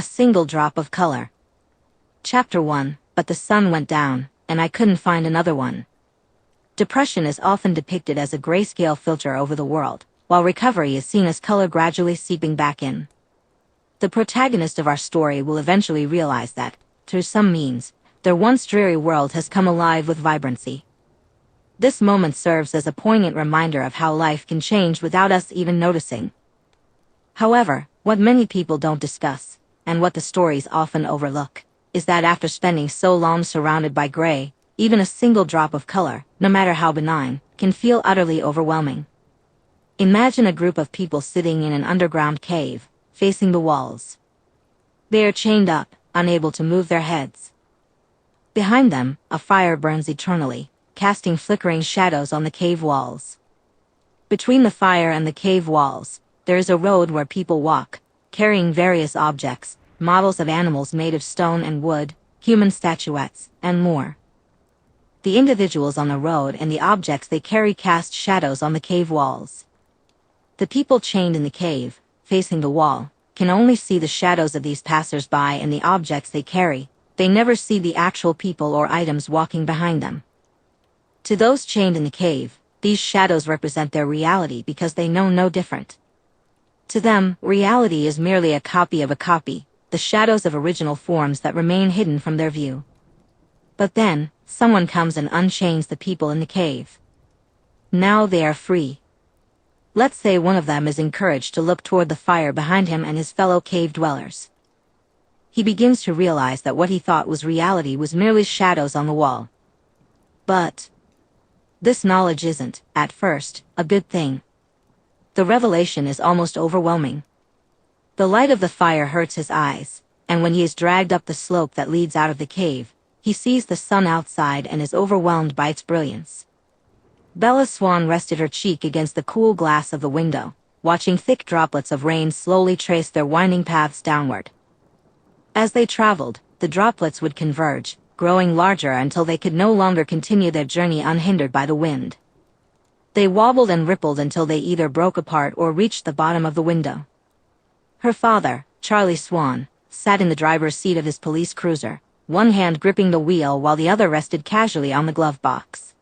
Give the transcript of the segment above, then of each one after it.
A single drop of color. Chapter 1, But the sun went down, and I couldn't find another one. Depression is often depicted as a grayscale filter over the world, while recovery is seen as color gradually seeping back in. The protagonist of our story will eventually realize that, through some means, their once dreary world has come alive with vibrancy. This moment serves as a poignant reminder of how life can change without us even noticing. However, what many people don't discuss, and what the stories often overlook, is that after spending so long surrounded by gray, even a single drop of color, no matter how benign, can feel utterly overwhelming. Imagine a group of people sitting in an underground cave, facing the walls. They are chained up, unable to move their heads. Behind them, a fire burns eternally, casting flickering shadows on the cave walls. Between the fire and the cave walls, there is a road where people walk, carrying various objects, models of animals made of stone and wood, human statuettes, and more. The individuals on the road and the objects they carry cast shadows on the cave walls. The people chained in the cave, facing the wall, can only see the shadows of these passers-by and the objects they carry. They never see the actual people or items walking behind them. To those chained in the cave, these shadows represent their reality because they know no different. To them, reality is merely a copy of a copy, the shadows of original forms that remain hidden from their view. But then, someone comes and unchains the people in the cave. Now they are free. Let's say one of them is encouraged to look toward the fire behind him and his fellow cave dwellers. He begins to realize that what he thought was reality was merely shadows on the wall. But this knowledge isn't, at first, a good thing. The revelation is almost overwhelming. The light of the fire hurts his eyes, and when he is dragged up the slope that leads out of the cave, he sees the sun outside and is overwhelmed by its brilliance. Bella Swan rested her cheek against the cool glass of the window, watching thick droplets of rain slowly trace their winding paths downward. As they traveled, the droplets would converge, growing larger until they could no longer continue their journey unhindered by the wind. They wobbled and rippled until they either broke apart or reached the bottom of the window. Her father, Charlie Swan, sat in the driver's seat of his police cruiser, one hand gripping the wheel while the other rested casually on the glove box.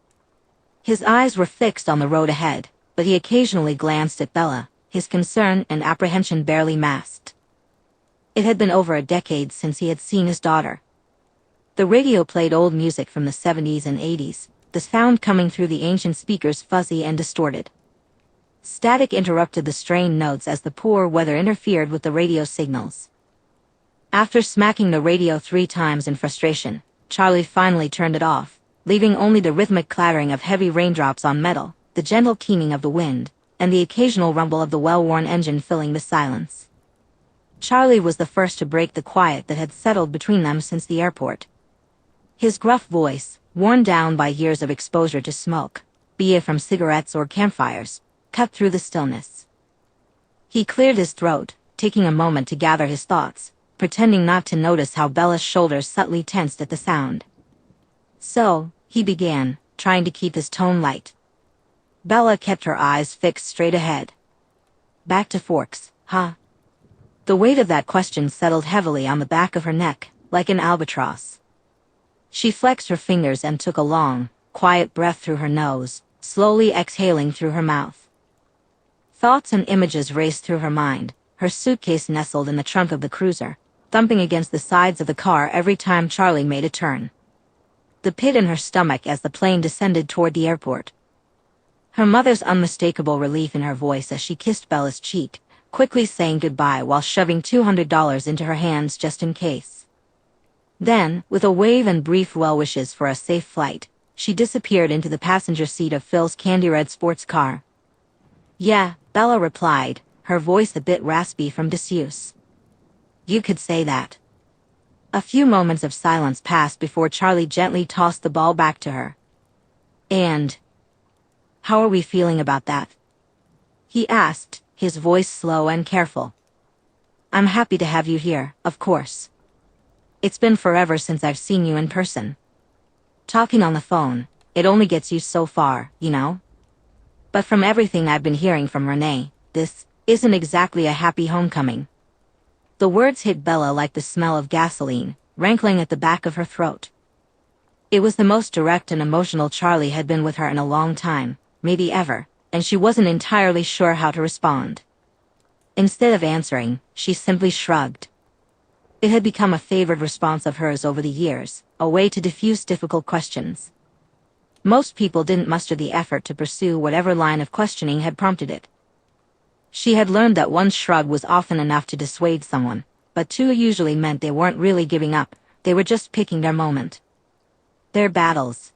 His eyes were fixed on the road ahead, but he occasionally glanced at Bella, his concern and apprehension barely masked. It had been over a decade since he had seen his daughter. The radio played old music from the 70s and 80s, the sound coming through the ancient speakers fuzzy and distorted. Static interrupted the strained notes as the poor weather interfered with the radio signals. After smacking the radio 3 times in frustration, Charlie finally turned it off, leaving only the rhythmic clattering of heavy raindrops on metal, the gentle keening of the wind, and the occasional rumble of the well-worn engine filling the silence. Charlie was the first to break the quiet that had settled between them since the airport. His gruff voice, worn down by years of exposure to smoke, be it from cigarettes or campfires, cut through the stillness. He cleared his throat, taking a moment to gather his thoughts, pretending not to notice how Bella's shoulders subtly tensed at the sound. So, he began, trying to keep his tone light. Bella kept her eyes fixed straight ahead. Back to Forks, huh? The weight of that question settled heavily on the back of her neck, like an albatross. She flexed her fingers and took a long, quiet breath through her nose, slowly exhaling through her mouth. Thoughts and images raced through her mind, her suitcase nestled in the trunk of the cruiser, thumping against the sides of the car every time Charlie made a turn. The pit in her stomach as the plane descended toward the airport. Her mother's unmistakable relief in her voice as she kissed Bella's cheek, quickly saying goodbye while shoving $200 into her hands just in case. Then, with a wave and brief well wishes for a safe flight, she disappeared into the passenger seat of Phil's candy-red sports car. "Yeah," Bella replied, her voice a bit raspy from disuse. "You could say that." A few moments of silence passed before Charlie gently tossed the ball back to her. "And how are we feeling about that?" he asked, his voice slow and careful. "I'm happy to have you here, of course. It's been forever since I've seen you in person. Talking on the phone, it only gets you so far, you know? But from everything I've been hearing from Renee, this isn't exactly a happy homecoming." The words hit Bella like the smell of gasoline, rankling at the back of her throat. It was the most direct and emotional Charlie had been with her in a long time, maybe ever, and she wasn't entirely sure how to respond. Instead of answering, she simply shrugged. It had become a favored response of hers over the years, a way to diffuse difficult questions. Most people didn't muster the effort to pursue whatever line of questioning had prompted it. She had learned that one shrug was often enough to dissuade someone, but two usually meant they weren't really giving up, they were just picking their moment. Their battles.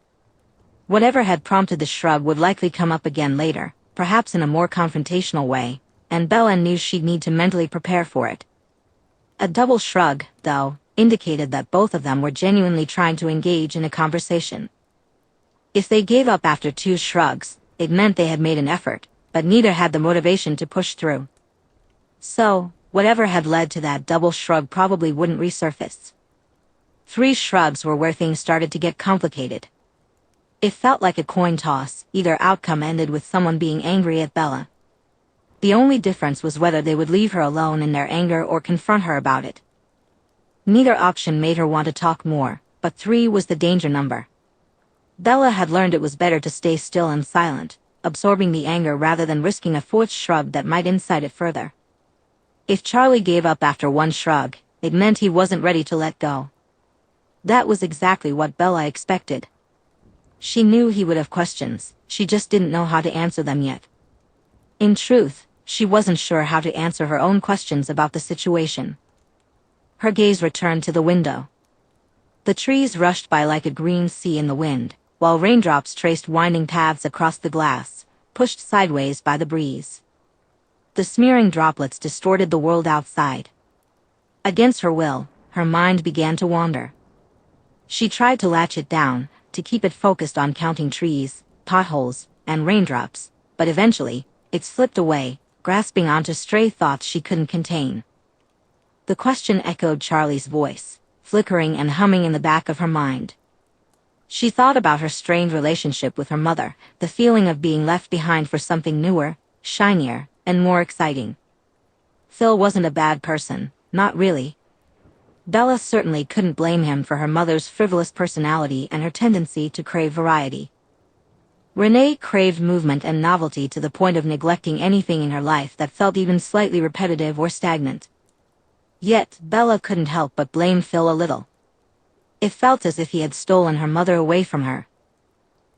Whatever had prompted the shrug would likely come up again later, perhaps in a more confrontational way, and Bella knew she'd need to mentally prepare for it. A double shrug, though, indicated that both of them were genuinely trying to engage in a conversation. If they gave up after two shrugs, it meant they had made an effort, but neither had the motivation to push through. So, whatever had led to that double shrug probably wouldn't resurface. Three shrugs were where things started to get complicated. It felt like a coin toss, either outcome ended with someone being angry at Bella. The only difference was whether they would leave her alone in their anger or confront her about it. Neither option made her want to talk more, but 3 was the danger number. Bella had learned it was better to stay still and silent, absorbing the anger rather than risking a fourth shrug that might incite it further. If Charlie gave up after one shrug, it meant he wasn't ready to let go. That was exactly what Bella expected. She knew he would have questions, she just didn't know how to answer them yet. In truth, she wasn't sure how to answer her own questions about the situation. Her gaze returned to the window. The trees rushed by like a green sea in the wind, while raindrops traced winding paths across the glass, pushed sideways by the breeze. The smearing droplets distorted the world outside. Against her will, her mind began to wander. She tried to latch it down, to keep it focused on counting trees, potholes, and raindrops, but eventually, it slipped away, grasping onto stray thoughts she couldn't contain. The question echoed Charlie's voice, flickering and humming in the back of her mind. She thought about her strained relationship with her mother, the feeling of being left behind for something newer, shinier, and more exciting. Phil wasn't a bad person, not really. Bella certainly couldn't blame him for her mother's frivolous personality and her tendency to crave variety. Renee craved movement and novelty to the point of neglecting anything in her life that felt even slightly repetitive or stagnant. Yet, Bella couldn't help but blame Phil a little. It felt as if he had stolen her mother away from her.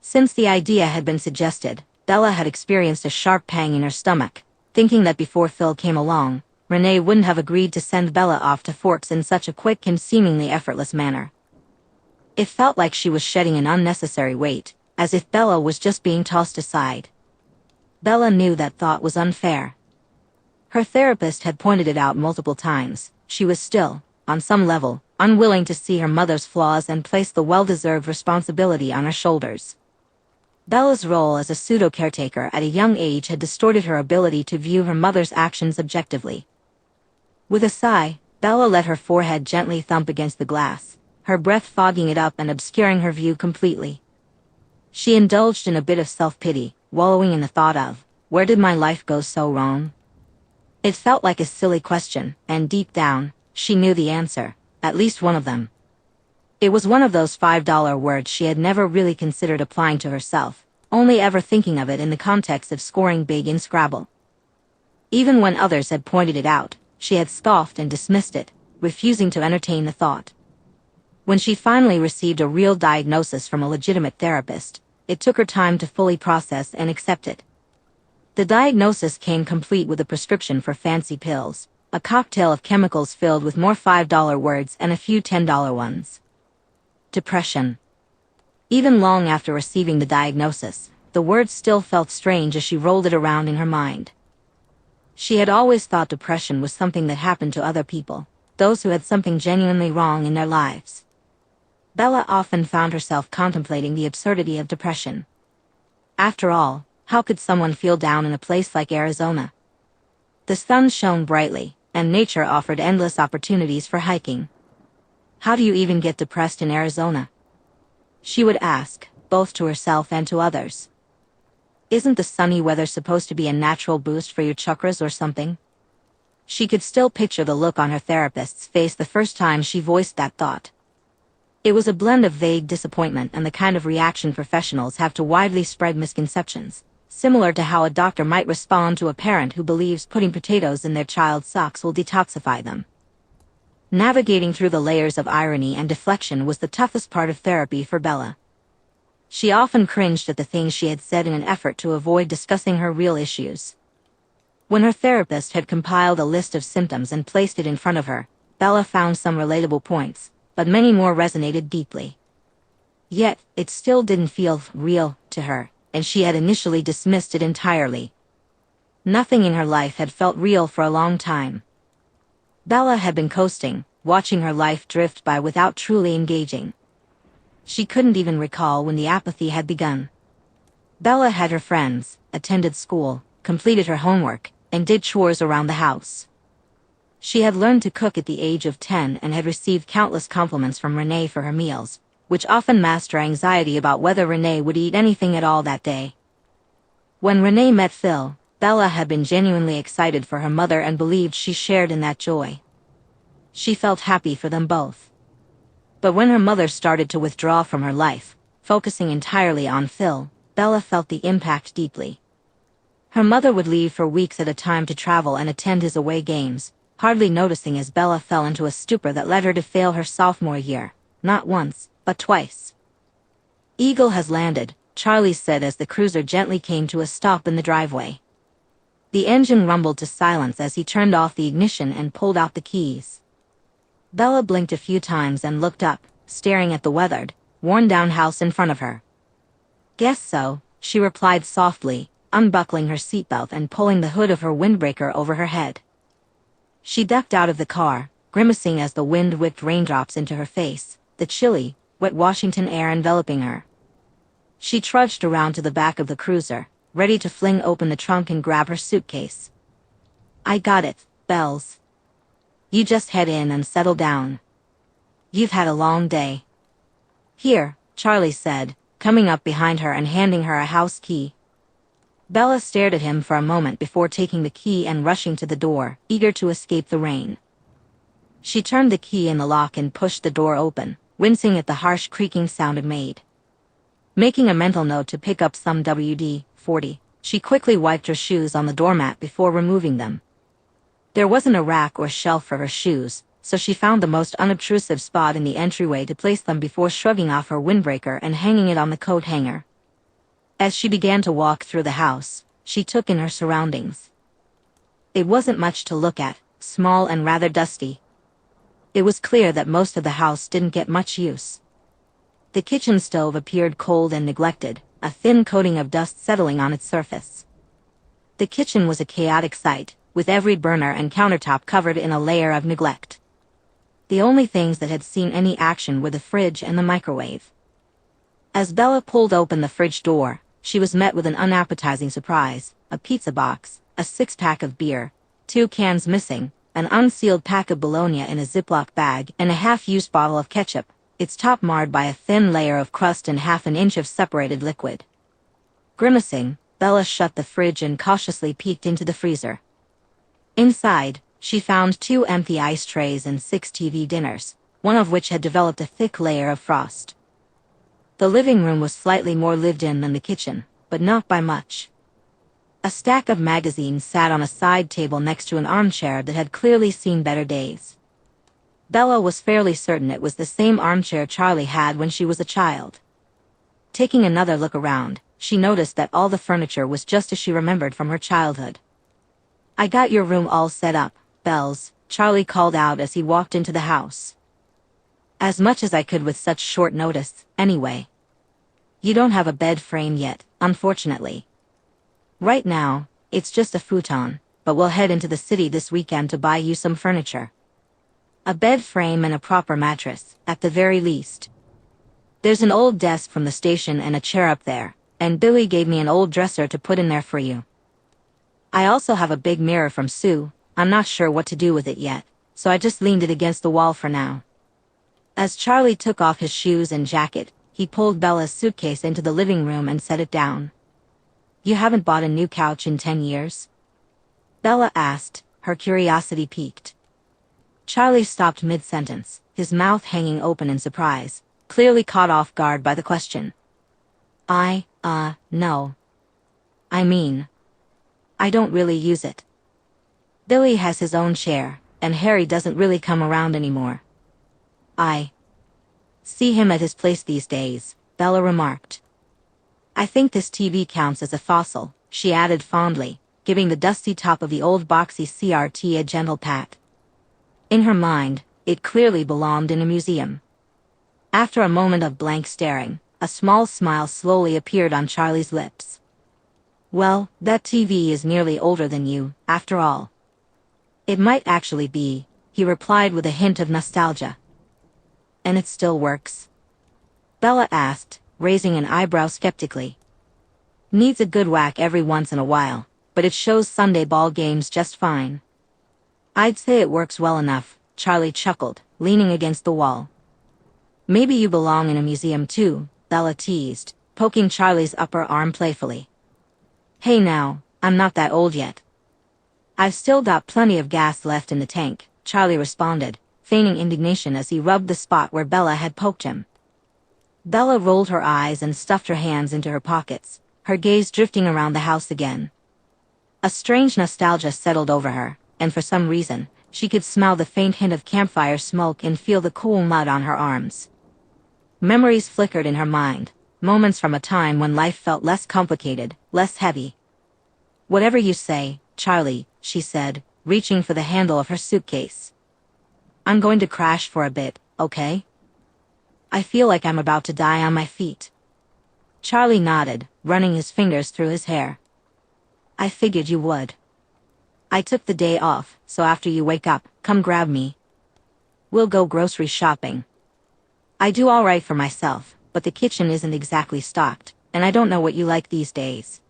Since the idea had been suggested, Bella had experienced a sharp pang in her stomach, thinking that before Phil came along, Renee wouldn't have agreed to send Bella off to Forks in such a quick and seemingly effortless manner. It felt like she was shedding an unnecessary weight, as if Bella was just being tossed aside. Bella knew that thought was unfair. Her therapist had pointed it out multiple times. She was still, on some level, unwilling to see her mother's flaws and place the well-deserved responsibility on her shoulders. Bella's role as a pseudo-caretaker at a young age had distorted her ability to view her mother's actions objectively. With a sigh, Bella let her forehead gently thump against the glass, her breath fogging it up and obscuring her view completely. She indulged in a bit of self-pity, wallowing in the thought of, where did my life go so wrong? It felt like a silly question, and deep down, she knew the answer, at least one of them. It was one of those $5 words she had never really considered applying to herself, only ever thinking of it in the context of scoring big in Scrabble. Even when others had pointed it out, she had scoffed and dismissed it, refusing to entertain the thought. When she finally received a real diagnosis from a legitimate therapist, it took her time to fully process and accept it. The diagnosis came complete with a prescription for fancy pills, a cocktail of chemicals filled with more $5 words and a few $10 ones. Depression. Even long after receiving the diagnosis, the words still felt strange as she rolled it around in her mind. She had always thought depression was something that happened to other people, those who had something genuinely wrong in their lives. Bella often found herself contemplating the absurdity of depression. After all, how could someone feel down in a place like Arizona? The sun shone brightly, and nature offered endless opportunities for hiking. How do you even get depressed in Arizona? She would ask, both to herself and to others. Isn't the sunny weather supposed to be a natural boost for your chakras or something? She could still picture the look on her therapist's face the first time she voiced that thought. It was a blend of vague disappointment and the kind of reaction professionals have to widely spread misconceptions, similar to how a doctor might respond to a parent who believes putting potatoes in their child's socks will detoxify them. Navigating through the layers of irony and deflection was the toughest part of therapy for Bella. She often cringed at the things she had said in an effort to avoid discussing her real issues. When her therapist had compiled a list of symptoms and placed it in front of her, Bella found some relatable points, but many more resonated deeply. Yet, it still didn't feel real to her, and she had initially dismissed it entirely. Nothing in her life had felt real for a long time. Bella had been coasting, watching her life drift by without truly engaging. She couldn't even recall when the apathy had begun. Bella had her friends, attended school, completed her homework, and did chores around the house. She had learned to cook at the age of 10 and had received countless compliments from Renee for her meals, which often masked her anxiety about whether Renee would eat anything at all that day. When Renee met Phil, Bella had been genuinely excited for her mother and believed she shared in that joy. She felt happy for them both. But when her mother started to withdraw from her life, focusing entirely on Phil, Bella felt the impact deeply. Her mother would leave for weeks at a time to travel and attend his away games, hardly noticing as Bella fell into a stupor that led her to fail her sophomore year, not once, but twice. "Eagle has landed," Charlie said as the cruiser gently came to a stop in the driveway. The engine rumbled to silence as he turned off the ignition and pulled out the keys. Bella blinked a few times and looked up, staring at the weathered, worn-down house in front of her. "Guess so," she replied softly, unbuckling her seatbelt and pulling the hood of her windbreaker over her head. She ducked out of the car, grimacing as the wind whipped raindrops into her face, the chilly, wet Washington air enveloping her. She trudged around to the back of the cruiser, ready to fling open the trunk and grab her suitcase. "I got it, Bells. You just head in and settle down. You've had a long day." "Here," Charlie said, coming up behind her and handing her a house key. Bella stared at him for a moment before taking the key and rushing to the door, eager to escape the rain. She turned the key in the lock and pushed the door open, wincing at the harsh creaking sound it made. Making a mental note to pick up some WD-40, she quickly wiped her shoes on the doormat before removing them. There wasn't a rack or shelf for her shoes, so she found the most unobtrusive spot in the entryway to place them before shrugging off her windbreaker and hanging it on the coat hanger. As she began to walk through the house, she took in her surroundings. It wasn't much to look at, small and rather dusty. It was clear that most of the house didn't get much use. The kitchen stove appeared cold and neglected, a thin coating of dust settling on its surface. The kitchen was a chaotic sight, with every burner and countertop covered in a layer of neglect. The only things that had seen any action were the fridge and the microwave. As Bella pulled open the fridge door, she was met with an unappetizing surprise: a pizza box, a six-pack of beer, 2 cans missing, an unsealed pack of bologna in a Ziploc bag, and a half-used bottle of ketchup, its top marred by a thin layer of crust and half an inch of separated liquid. Grimacing, Bella shut the fridge and cautiously peeked into the freezer. Inside, she found 2 empty ice trays and 6 TV dinners, one of which had developed a thick layer of frost. The living room was slightly more lived in than the kitchen, but not by much. A stack of magazines sat on a side table next to an armchair that had clearly seen better days. Bella was fairly certain it was the same armchair Charlie had when she was a child. Taking another look around, she noticed that all the furniture was just as she remembered from her childhood. "I got your room all set up, Bells," Charlie called out as he walked into the house. "As much as I could with such short notice, anyway. You don't have a bed frame yet, unfortunately. Right now, it's just a futon, but we'll head into the city this weekend to buy you some furniture. A bed frame and a proper mattress, at the very least. There's an old desk from the station and a chair up there, and Billy gave me an old dresser to put in there for you. I also have a big mirror from Sue. I'm not sure what to do with it yet, so I just leaned it against the wall for now." As Charlie took off his shoes and jacket, he pulled Bella's suitcase into the living room and set it down. "You haven't bought a new couch in 10 years?" Bella asked, her curiosity piqued. Charlie stopped mid-sentence, his mouth hanging open in surprise, clearly caught off guard by the question. No. I mean, I don't really use it. Billy has his own chair, and Harry doesn't really come around anymore. I see him at his place these days, Bella remarked. I think this TV counts as a fossil, she added fondly, giving the dusty top of the old boxy CRT a gentle pat. In her mind, it clearly belonged in a museum. After a moment of blank staring, a small smile slowly appeared on Charlie's lips. Well, that TV is nearly older than you, after all. It might actually be, he replied with a hint of nostalgia. And it still works? Bella asked, raising an eyebrow skeptically. Needs a good whack every once in a while, but it shows Sunday ball games just fine. I'd say it works well enough, Charlie chuckled, leaning against the wall. Maybe you belong in a museum too, Bella teased, poking Charlie's upper arm playfully. Hey now, I'm not that old yet. I've still got plenty of gas left in the tank, Charlie responded, feigning indignation as he rubbed the spot where Bella had poked him. Bella rolled her eyes and stuffed her hands into her pockets, her gaze drifting around the house again. A strange nostalgia settled over her, and for some reason, she could smell the faint hint of campfire smoke and feel the cool mud on her arms. Memories flickered in her mind, moments from a time when life felt less complicated, less heavy. Whatever you say, Charlie, she said, reaching for the handle of her suitcase. I'm going to crash for a bit, okay? I feel like I'm about to die on my feet. Charlie nodded, running his fingers through his hair. I figured you would. I took the day off, so after you wake up, come grab me. We'll go grocery shopping. I do all right for myself, but the kitchen isn't exactly stocked, and I don't know what you like these days.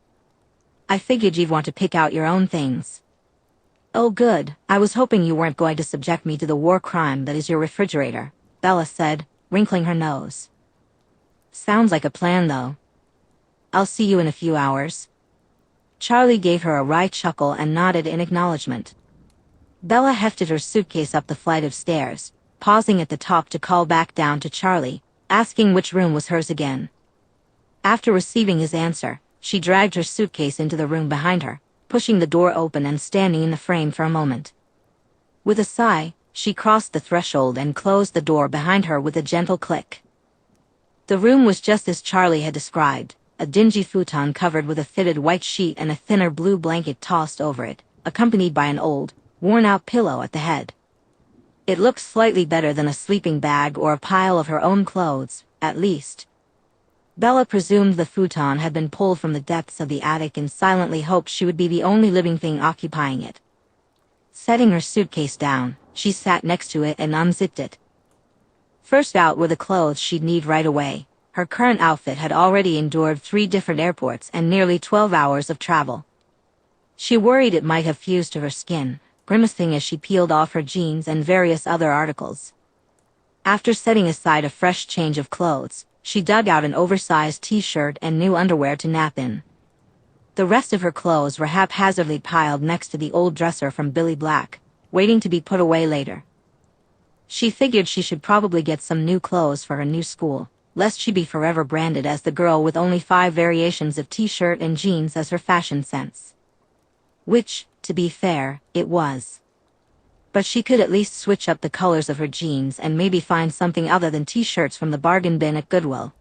I figured you'd want to pick out your own things. Oh good, I was hoping you weren't going to subject me to the war crime that is your refrigerator, Bella said, wrinkling her nose. Sounds like a plan though. I'll see you in a few hours. Charlie gave her a wry chuckle and nodded in acknowledgement. Bella hefted her suitcase up the flight of stairs, pausing at the top to call back down to Charlie, asking which room was hers again. After receiving his answer, she dragged her suitcase into the room behind her, pushing the door open and standing in the frame for a moment. With a sigh, she crossed the threshold and closed the door behind her with a gentle click. The room was just as Charlie had described, a dingy futon covered with a fitted white sheet and a thinner blue blanket tossed over it, accompanied by an old, worn-out pillow at the head. It looked slightly better than a sleeping bag or a pile of her own clothes, at least. Bella presumed the futon had been pulled from the depths of the attic and silently hoped she would be the only living thing occupying it. Setting her suitcase down, she sat next to it and unzipped it. First out were the clothes she'd need right away. Her current outfit had already endured 3 different airports and nearly 12 hours of travel. She worried it might have fused to her skin, grimacing as she peeled off her jeans and various other articles. After setting aside a fresh change of clothes, she dug out an oversized t-shirt and new underwear to nap in. The rest of her clothes were haphazardly piled next to the old dresser from Billy Black, waiting to be put away later. She figured she should probably get some new clothes for her new school, lest she be forever branded as the girl with only 5 variations of t-shirt and jeans as her fashion sense. Which, to be fair, it was. But she could at least switch up the colors of her jeans and maybe find something other than t-shirts from the bargain bin at Goodwill.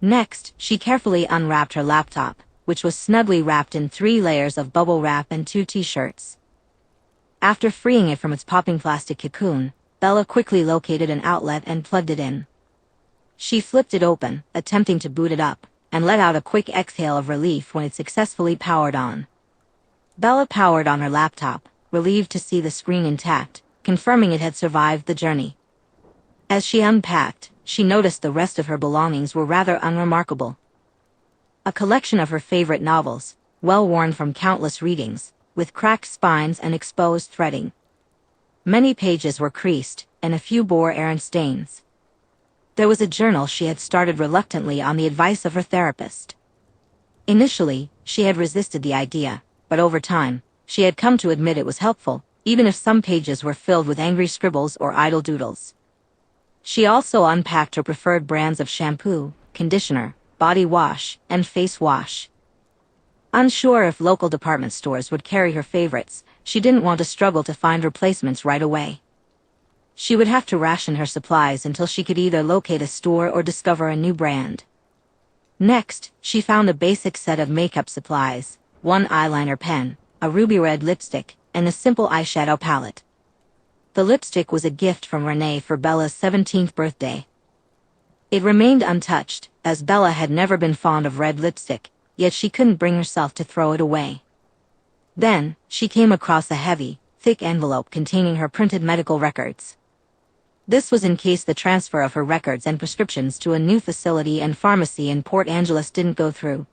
Next, she carefully unwrapped her laptop, which was snugly wrapped in 3 layers of bubble wrap and 2 t-shirts. After freeing it from its popping plastic cocoon, Bella quickly located an outlet and plugged it in. She flipped it open, attempting to boot it up, and let out a quick exhale of relief when it successfully powered on. Bella powered on her laptop, relieved to see the screen intact, confirming it had survived the journey. As she unpacked, she noticed the rest of her belongings were rather unremarkable. A collection of her favorite novels, well worn from countless readings, with cracked spines and exposed threading. Many pages were creased, and a few bore errant stains. There was a journal she had started reluctantly on the advice of her therapist. Initially, she had resisted the idea, but over time, She had come to admit it was helpful, even if some pages were filled with angry scribbles or idle doodles. She also unpacked her preferred brands of shampoo, conditioner, body wash, and face wash. Unsure if local department stores would carry her favorites, she didn't want to struggle to find replacements right away. She would have to ration her supplies until she could either locate a store or discover a new brand. Next, she found a basic set of makeup supplies, one eyeliner pen, a ruby red lipstick, and a simple eyeshadow palette. The lipstick was a gift from Renee for Bella's 17th birthday. It remained untouched, as Bella had never been fond of red lipstick, yet she couldn't bring herself to throw it away. Then, she came across a heavy, thick envelope containing her printed medical records. This was in case the transfer of her records and prescriptions to a new facility and pharmacy in Port Angeles didn't go through.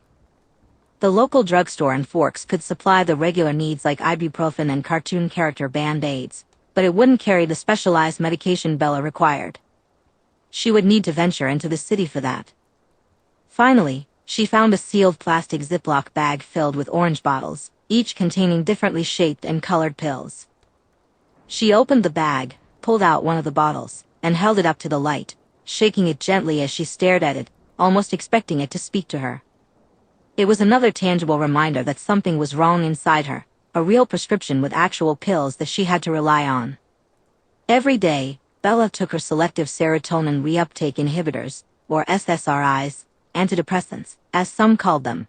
The local drugstore in Forks could supply the regular needs like ibuprofen and cartoon character Band-Aids, but it wouldn't carry the specialized medication Bella required. She would need to venture into the city for that. Finally, she found a sealed plastic Ziploc bag filled with orange bottles, each containing differently shaped and colored pills. She opened the bag, pulled out one of the bottles, and held it up to the light, shaking it gently as she stared at it, almost expecting it to speak to her. It was another tangible reminder that something was wrong inside her, a real prescription with actual pills that she had to rely on. Every day, Bella took her selective serotonin reuptake inhibitors, or SSRIs, antidepressants, as some called them.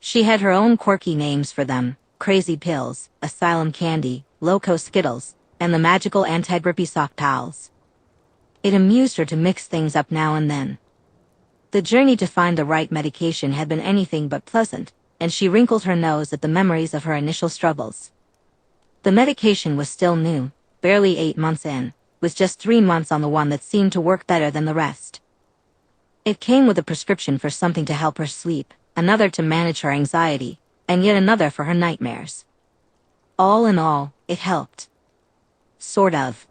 She had her own quirky names for them: Crazy Pills, Asylum Candy, Loco Skittles, and the magical anti-grippy sock pals. It amused her to mix things up now and then. The journey to find the right medication had been anything but pleasant, and she wrinkled her nose at the memories of her initial struggles. The medication was still new, barely 8 months in, with just 3 months on the one that seemed to work better than the rest. It came with a prescription for something to help her sleep, another to manage her anxiety, and yet another for her nightmares. All in all, it helped. Sort of.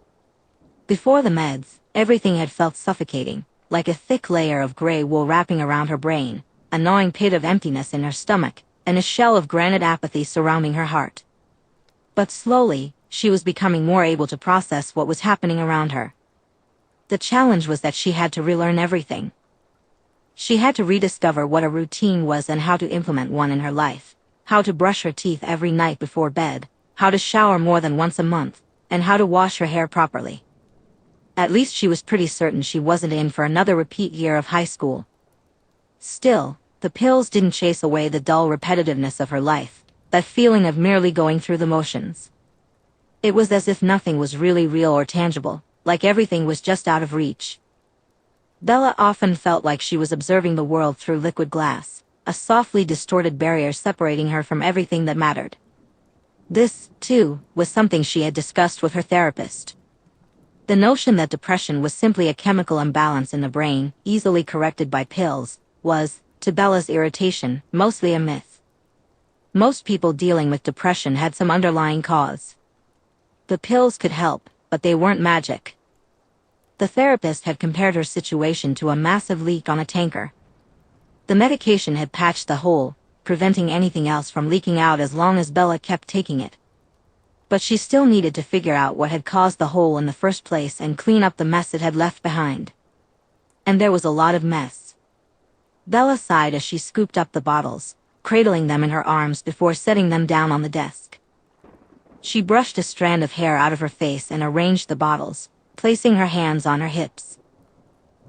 Before the meds, everything had felt suffocating, like a thick layer of gray wool wrapping around her brain, a gnawing pit of emptiness in her stomach, and a shell of granite apathy surrounding her heart. But slowly, she was becoming more able to process what was happening around her. The challenge was that she had to relearn everything. She had to rediscover what a routine was and how to implement one in her life, how to brush her teeth every night before bed, how to shower more than once a month, and how to wash her hair properly. At least she was pretty certain she wasn't in for another repeat year of high school. Still, the pills didn't chase away the dull repetitiveness of her life, that feeling of merely going through the motions. It was as if nothing was really real or tangible, like everything was just out of reach. Bella often felt like she was observing the world through liquid glass, a softly distorted barrier separating her from everything that mattered. This, too, was something she had discussed with her therapist. The notion that depression was simply a chemical imbalance in the brain, easily corrected by pills, was, to Bella's irritation, mostly a myth. Most people dealing with depression had some underlying cause. The pills could help, but they weren't magic. The therapist had compared her situation to a massive leak on a tanker. The medication had patched the hole, preventing anything else from leaking out as long as Bella kept taking it. But she still needed to figure out what had caused the hole in the first place and clean up the mess it had left behind. And there was a lot of mess. Bella sighed as she scooped up the bottles, cradling them in her arms before setting them down on the desk. She brushed a strand of hair out of her face and arranged the bottles, placing her hands on her hips.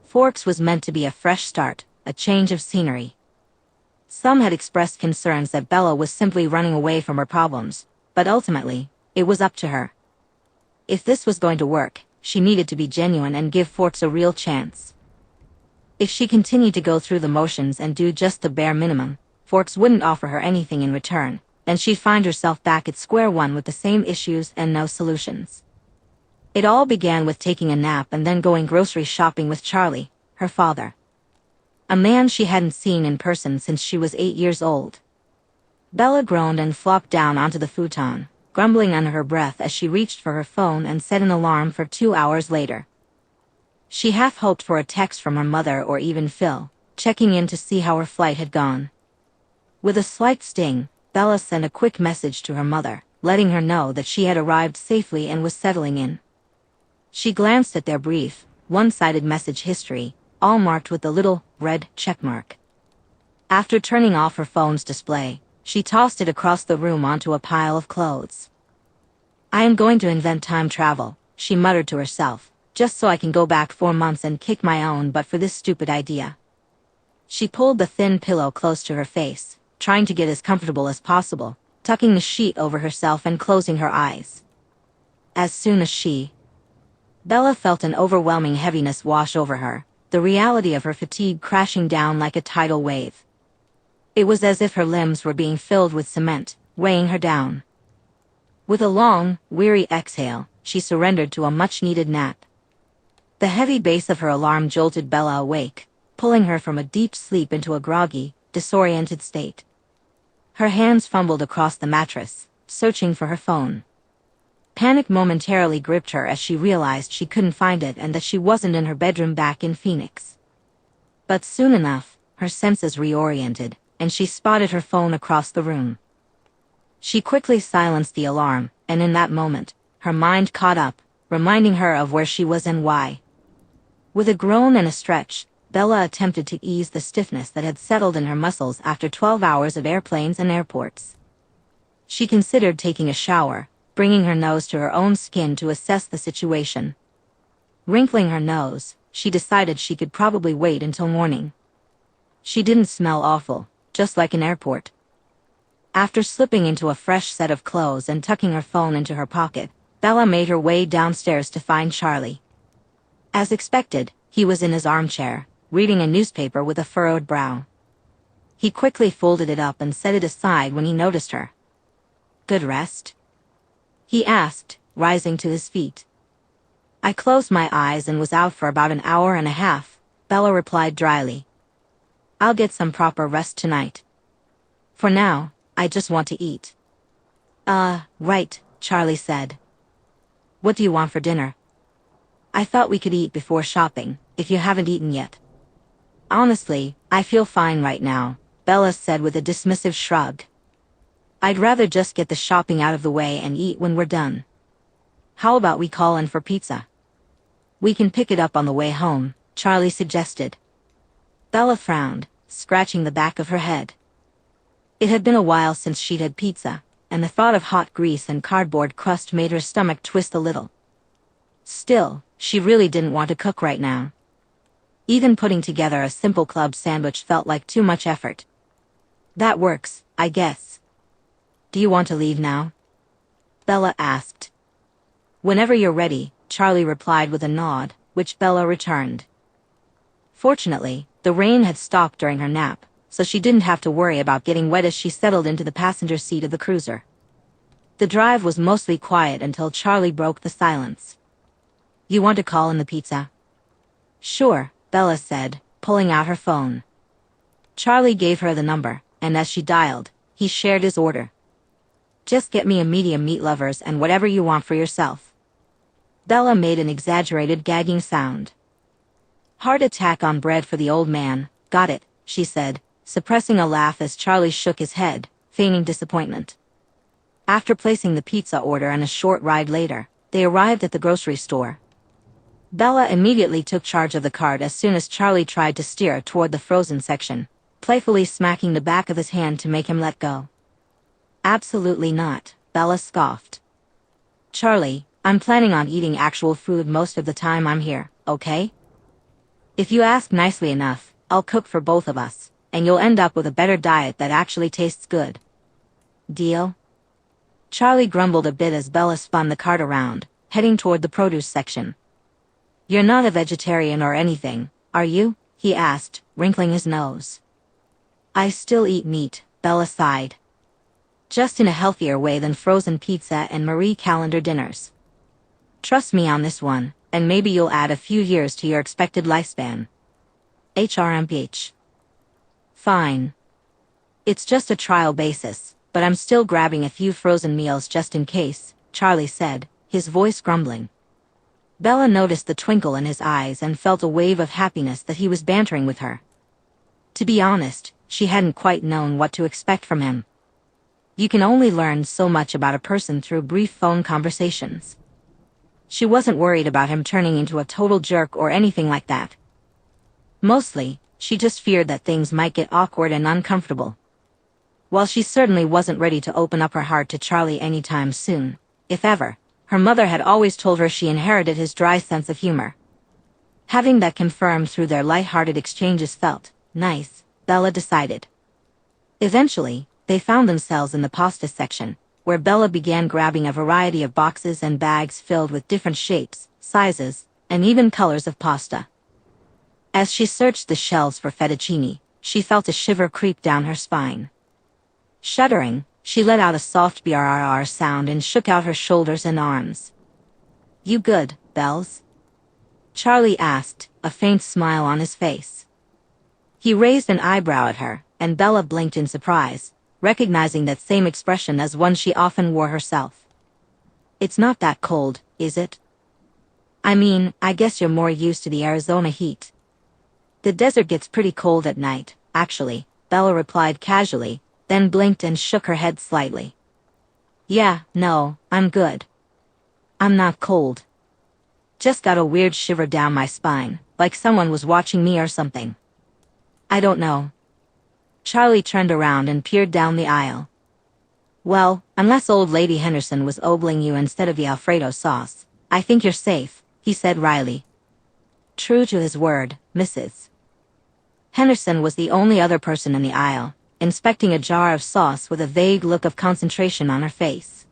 Forks was meant to be a fresh start, a change of scenery. Some had expressed concerns that Bella was simply running away from her problems, but ultimately, it was up to her. If this was going to work, she needed to be genuine and give Forks a real chance. If she continued to go through the motions and do just the bare minimum, Forks wouldn't offer her anything in return, and she'd find herself back at square one with the same issues and no solutions. It all began with taking a nap and then going grocery shopping with Charlie, her father. A man she hadn't seen in person since she was 8 years old. Bella groaned and flopped down onto the futon, grumbling under her breath as she reached for her phone and set an alarm for 2 hours later. She half hoped for a text from her mother or even Phil, checking in to see how her flight had gone. With a slight sting, Bella sent a quick message to her mother, letting her know that she had arrived safely and was settling in. She glanced at their brief, one-sided message history, all marked with the little, red checkmark. After turning off her phone's display, she tossed it across the room onto a pile of clothes. "I am going to invent time travel," she muttered to herself, "just so I can go back 4 months and kick my own butt for this stupid idea." She pulled the thin pillow close to her face, trying to get as comfortable as possible, tucking the sheet over herself and closing her eyes. As soon as Bella felt an overwhelming heaviness wash over her, the reality of her fatigue crashing down like a tidal wave. It was as if her limbs were being filled with cement, weighing her down. With a long, weary exhale, she surrendered to a much-needed nap. The heavy bass of her alarm jolted Bella awake, pulling her from a deep sleep into a groggy, disoriented state. Her hands fumbled across the mattress, searching for her phone. Panic momentarily gripped her as she realized she couldn't find it and that she wasn't in her bedroom back in Phoenix. But soon enough, her senses reoriented, and she spotted her phone across the room. She quickly silenced the alarm, and in that moment, her mind caught up, reminding her of where she was and why. With a groan and a stretch, Bella attempted to ease the stiffness that had settled in her muscles after 12 hours of airplanes and airports. She considered taking a shower, bringing her nose to her own skin to assess the situation. Wrinkling her nose, she decided she could probably wait until morning. She didn't smell awful, just like an airport. After slipping into a fresh set of clothes and tucking her phone into her pocket, Bella made her way downstairs to find Charlie. As expected, he was in his armchair, reading a newspaper with a furrowed brow. He quickly folded it up and set it aside when he noticed her. "Good rest?" he asked, rising to his feet. "I closed my eyes and was out for about an hour and a half," Bella replied dryly. "I'll get some proper rest tonight. For now, I just want to eat." Right," Charlie said. "What do you want for dinner?" "I thought we could eat before shopping, if you haven't eaten yet." "Honestly, I feel fine right now," Bella said with a dismissive shrug. "I'd rather just get the shopping out of the way and eat when we're done. How about we call in for pizza? We can pick it up on the way home," Charlie suggested. Bella frowned, scratching the back of her head. It had been a while since she'd had pizza, and the thought of hot grease and cardboard crust made her stomach twist a little. Still, she really didn't want to cook right now. Even putting together a simple club sandwich felt like too much effort. "That works, I guess. Do you want to leave now?" Bella asked. "Whenever you're ready," Charlie replied with a nod, which Bella returned. Fortunately, the rain had stopped during her nap, so she didn't have to worry about getting wet as she settled into the passenger seat of the cruiser. The drive was mostly quiet until Charlie broke the silence. "You want to call in the pizza?" "Sure," Bella said, pulling out her phone. Charlie gave her the number, and as she dialed, he shared his order. "Just get me a medium meat lovers and whatever you want for yourself." Bella made an exaggerated gagging sound. "Heart attack on bread for the old man, got it," she said, suppressing a laugh as Charlie shook his head, feigning disappointment. After placing the pizza order and a short ride later, they arrived at the grocery store. Bella immediately took charge of the cart as soon as Charlie tried to steer toward the frozen section, playfully smacking the back of his hand to make him let go. "Absolutely not," Bella scoffed. "Charlie, I'm planning on eating actual food most of the time I'm here, okay? If you ask nicely enough, I'll cook for both of us, and you'll end up with a better diet that actually tastes good. Deal?" Charlie grumbled a bit as Bella spun the cart around, heading toward the produce section. "You're not a vegetarian or anything, are you?" he asked, wrinkling his nose. "I still eat meat," Bella sighed. "Just in a healthier way than frozen pizza and Marie Calendar dinners. Trust me on this one, and maybe you'll add a few years to your expected lifespan. HRMPH. Fine. It's just a trial basis, but I'm still grabbing a few frozen meals just in case," Charlie said, his voice grumbling. Bella noticed the twinkle in his eyes and felt a wave of happiness that he was bantering with her. To be honest, she hadn't quite known what to expect from him. You can only learn so much about a person through brief phone conversations. She wasn't worried about him turning into a total jerk or anything like that. Mostly, she just feared that things might get awkward and uncomfortable. While she certainly wasn't ready to open up her heart to Charlie anytime soon, if ever, her mother had always told her she inherited his dry sense of humor. Having that confirmed through their light-hearted exchanges felt nice, Bella decided. Eventually, they found themselves in the pasta section, where Bella began grabbing a variety of boxes and bags filled with different shapes, sizes, and even colors of pasta. As she searched the shelves for fettuccine, she felt a shiver creep down her spine. Shuddering, she let out a soft brrr sound and shook out her shoulders and arms. "You good, Bells?" Charlie asked, a faint smile on his face. He raised an eyebrow at her, and Bella blinked in surprise, recognizing that same expression as one she often wore herself. "It's not that cold, is it? I mean, I guess you're more used to the Arizona heat." "The desert gets pretty cold at night, actually," Bella replied casually, then blinked and shook her head slightly. "Yeah, no, I'm good. I'm not cold. Just got a weird shiver down my spine, like someone was watching me or something. I don't know." Charlie turned around and peered down the aisle. "Well, unless old lady Henderson was ogling you instead of the Alfredo sauce, I think you're safe," he said wryly. True to his word, Mrs. Henderson was the only other person in the aisle, inspecting a jar of sauce with a vague look of concentration on her face.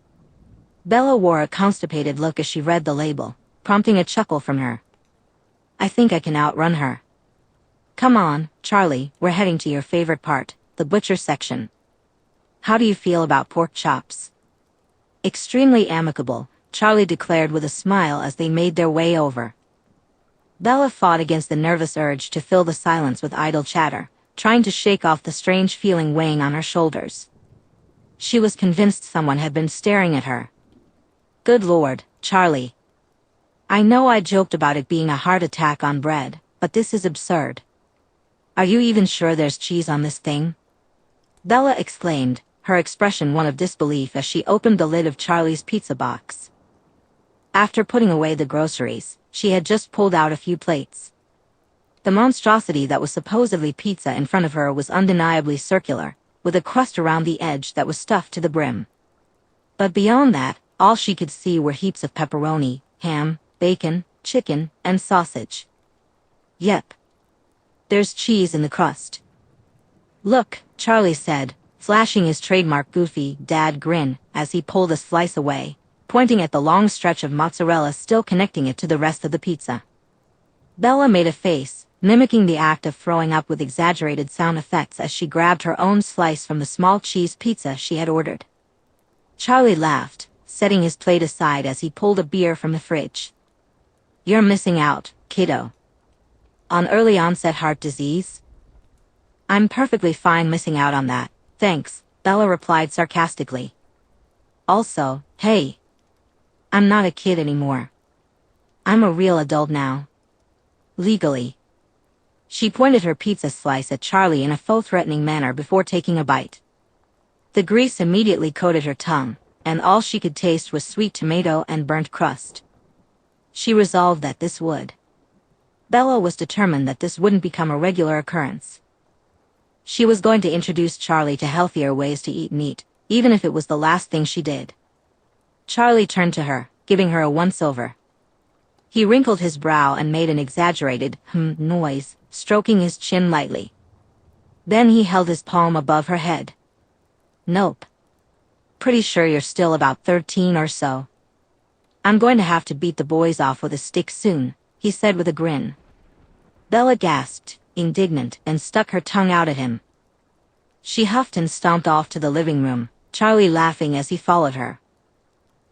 Bella wore a constipated look as she read the label, prompting a chuckle from her. "I think I can outrun her. Come on, Charlie, we're heading to your favorite part, the butcher section. How do you feel about pork chops?" "Extremely amicable," Charlie declared with a smile as they made their way over. Bella fought against the nervous urge to fill the silence with idle chatter, trying to shake off the strange feeling weighing on her shoulders. She was convinced someone had been staring at her. "Good Lord, Charlie. I know I joked about it being a heart attack on bread, but this is absurd. Are you even sure there's cheese on this thing?" Bella exclaimed, her expression one of disbelief as she opened the lid of Charlie's pizza box. After putting away the groceries, she had just pulled out a few plates. The monstrosity that was supposedly pizza in front of her was undeniably circular, with a crust around the edge that was stuffed to the brim. But beyond that, all she could see were heaps of pepperoni, ham, bacon, chicken, and sausage. "Yep. There's cheese in the crust." "Look," Charlie said, flashing his trademark goofy dad grin as he pulled a slice away, pointing at the long stretch of mozzarella still connecting it to the rest of the pizza. Bella made a face, mimicking the act of throwing up with exaggerated sound effects as she grabbed her own slice from the small cheese pizza she had ordered. Charlie laughed, setting his plate aside as he pulled a beer from the fridge. "You're missing out, kiddo. On early onset heart disease?" "I'm perfectly fine missing out on that, thanks," Bella replied sarcastically. "Also, hey. I'm not a kid anymore. I'm a real adult now. Legally." She pointed her pizza slice at Charlie in a faux threatening manner before taking a bite. The grease immediately coated her tongue, and all she could taste was sweet tomato and burnt crust. She resolved that this would. Bella was determined that this wouldn't become a regular occurrence. She was going to introduce Charlie to healthier ways to eat meat, even if it was the last thing she did. Charlie turned to her, giving her a once-over. He wrinkled his brow and made an exaggerated noise, stroking his chin lightly. Then he held his palm above her head. "Nope. Pretty sure you're still about 13 or so. I'm going to have to beat the boys off with a stick soon," he said with a grin. Bella gasped, indignant, and stuck her tongue out at him. She huffed and stomped off to the living room, Charlie laughing as he followed her.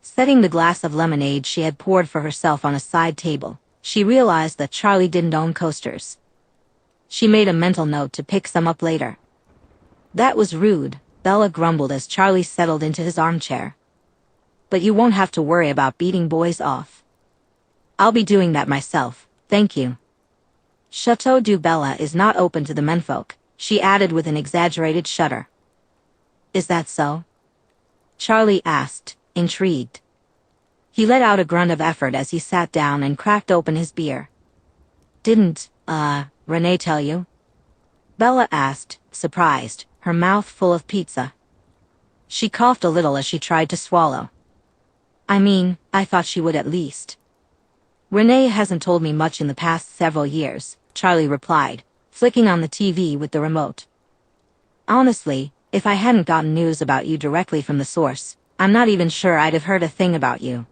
Setting the glass of lemonade she had poured for herself on a side table, she realized that Charlie didn't own coasters. She made a mental note to pick some up later. "That was rude," Bella grumbled as Charlie settled into his armchair. "But you won't have to worry about beating boys off. I'll be doing that myself, thank you. Chateau du Bella is not open to the menfolk," she added with an exaggerated shudder. "Is that so?" Charlie asked, intrigued. He let out a grunt of effort as he sat down and cracked open his beer. Didn't, Renee tell you? Bella asked, surprised, her mouth full of pizza. She coughed a little as she tried to swallow. I mean, I thought she would at least. Renee hasn't told me much in the past several years, Charlie replied, flicking on the TV with the remote. Honestly, if I hadn't gotten news about you directly from the source, I'm not even sure I'd have heard a thing about you.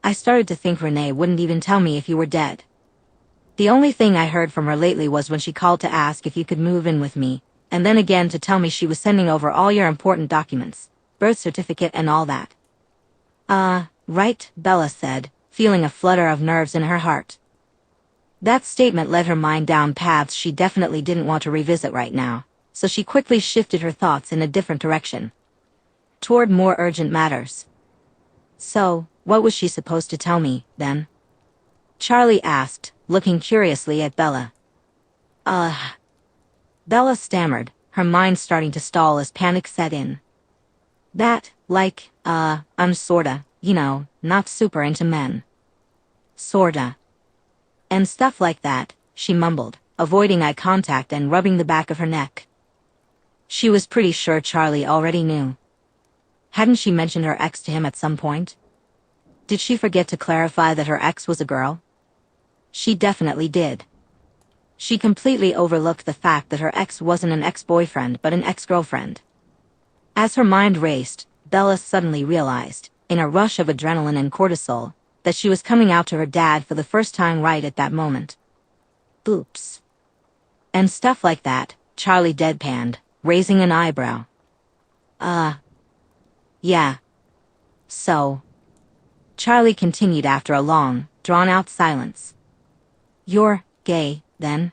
I started to think Renee wouldn't even tell me if you were dead. The only thing I heard from her lately was when she called to ask if you could move in with me, and then again to tell me she was sending over all your important documents, birth certificate and all that. Right, Bella said, feeling a flutter of nerves in her heart. That statement led her mind down paths she definitely didn't want to revisit right now, so she quickly shifted her thoughts in a different direction. Toward more urgent matters. So, what was she supposed to tell me, then? Charlie asked, looking curiously at Bella. Bella stammered, her mind starting to stall as panic set in. I'm sorta, not super into men. Sorta. And stuff like that, she mumbled, avoiding eye contact and rubbing the back of her neck. She was pretty sure Charlie already knew. Hadn't she mentioned her ex to him at some point? Did she forget to clarify that her ex was a girl? She definitely did. She completely overlooked the fact that her ex wasn't an ex-boyfriend but an ex-girlfriend. As her mind raced, Bella suddenly realized, in a rush of adrenaline and cortisol, that she was coming out to her dad for the first time right at that moment. Oops. And stuff like that, Charlie deadpanned, raising an eyebrow. Yeah. So. Charlie continued after a long, drawn-out silence. You're gay, then?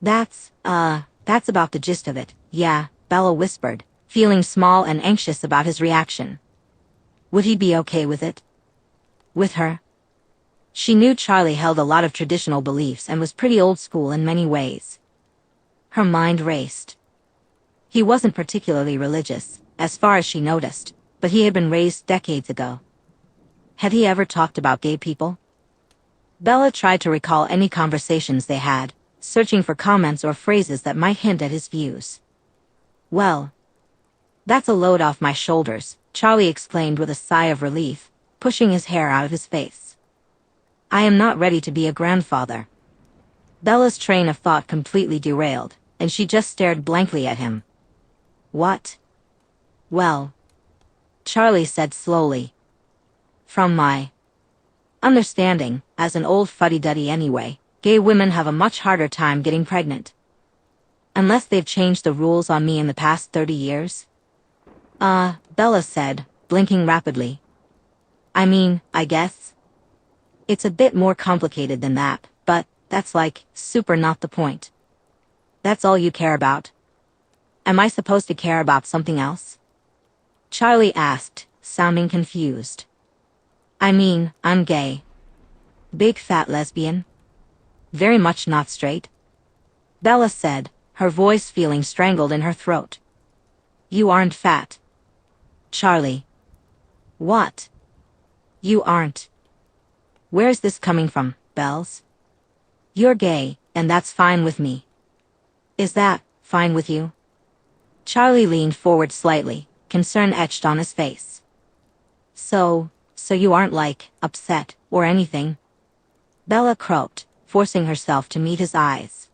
That's about the gist of it, yeah, Bella whispered, feeling small and anxious about his reaction. Would he be okay with it? With her? She knew Charlie held a lot of traditional beliefs and was pretty old school in many ways. Her mind raced. He wasn't particularly religious, as far as she noticed, but he had been raised decades ago. Had he ever talked about gay people? Bella tried to recall any conversations they had, searching for comments or phrases that might hint at his views. Well, that's a load off my shoulders, Charlie exclaimed with a sigh of relief, pushing his hair out of his face. I am not ready to be a grandfather. Bella's train of thought completely derailed, and she just stared blankly at him. What? Well, Charlie said slowly. From my understanding, as an old fuddy-duddy anyway, gay women have a much harder time getting pregnant. Unless they've changed the rules on me in the past 30 years? Bella said, blinking rapidly. I mean, I guess. It's a bit more complicated than that, but that's super not the point. That's all you care about? Am I supposed to care about something else? Charlie asked, sounding confused. I mean, I'm gay. Big fat lesbian? Very much not straight. Bella said, her voice feeling strangled in her throat. You aren't fat. Charlie. What? You aren't. Where's this coming from, Bells? You're gay, and that's fine with me. Is that fine with you? Charlie leaned forward slightly, concern etched on his face. So you aren't upset, or anything? Bella croaked, forcing herself to meet his eyes.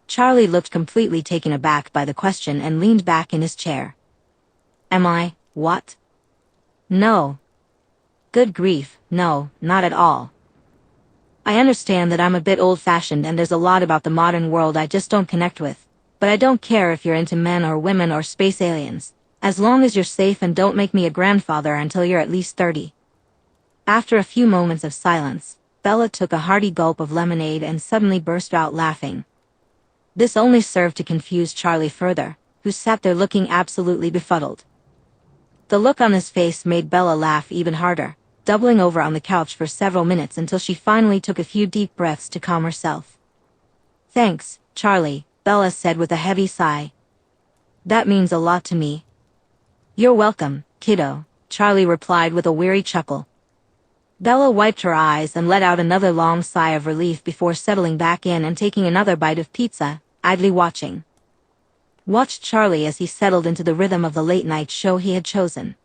Charlie looked completely taken aback by the question and leaned back in his chair. Am I, what? No. Good grief, no, not at all. I understand that I'm a bit old-fashioned and there's a lot about the modern world I just don't connect with, but I don't care if you're into men or women or space aliens, as long as you're safe and don't make me a grandfather until you're at least 30. After a few moments of silence, Bella took a hearty gulp of lemonade and suddenly burst out laughing. This only served to confuse Charlie further, who sat there looking absolutely befuddled. The look on his face made Bella laugh even harder, doubling over on the couch for several minutes until she finally took a few deep breaths to calm herself. Thanks, Charlie, Bella said with a heavy sigh. That means a lot to me. You're welcome, kiddo," Charlie replied with a weary chuckle. Bella wiped her eyes and let out another long sigh of relief before settling back in and taking another bite of pizza, idly watched Charlie as he settled into the rhythm of the late-night show he had chosen.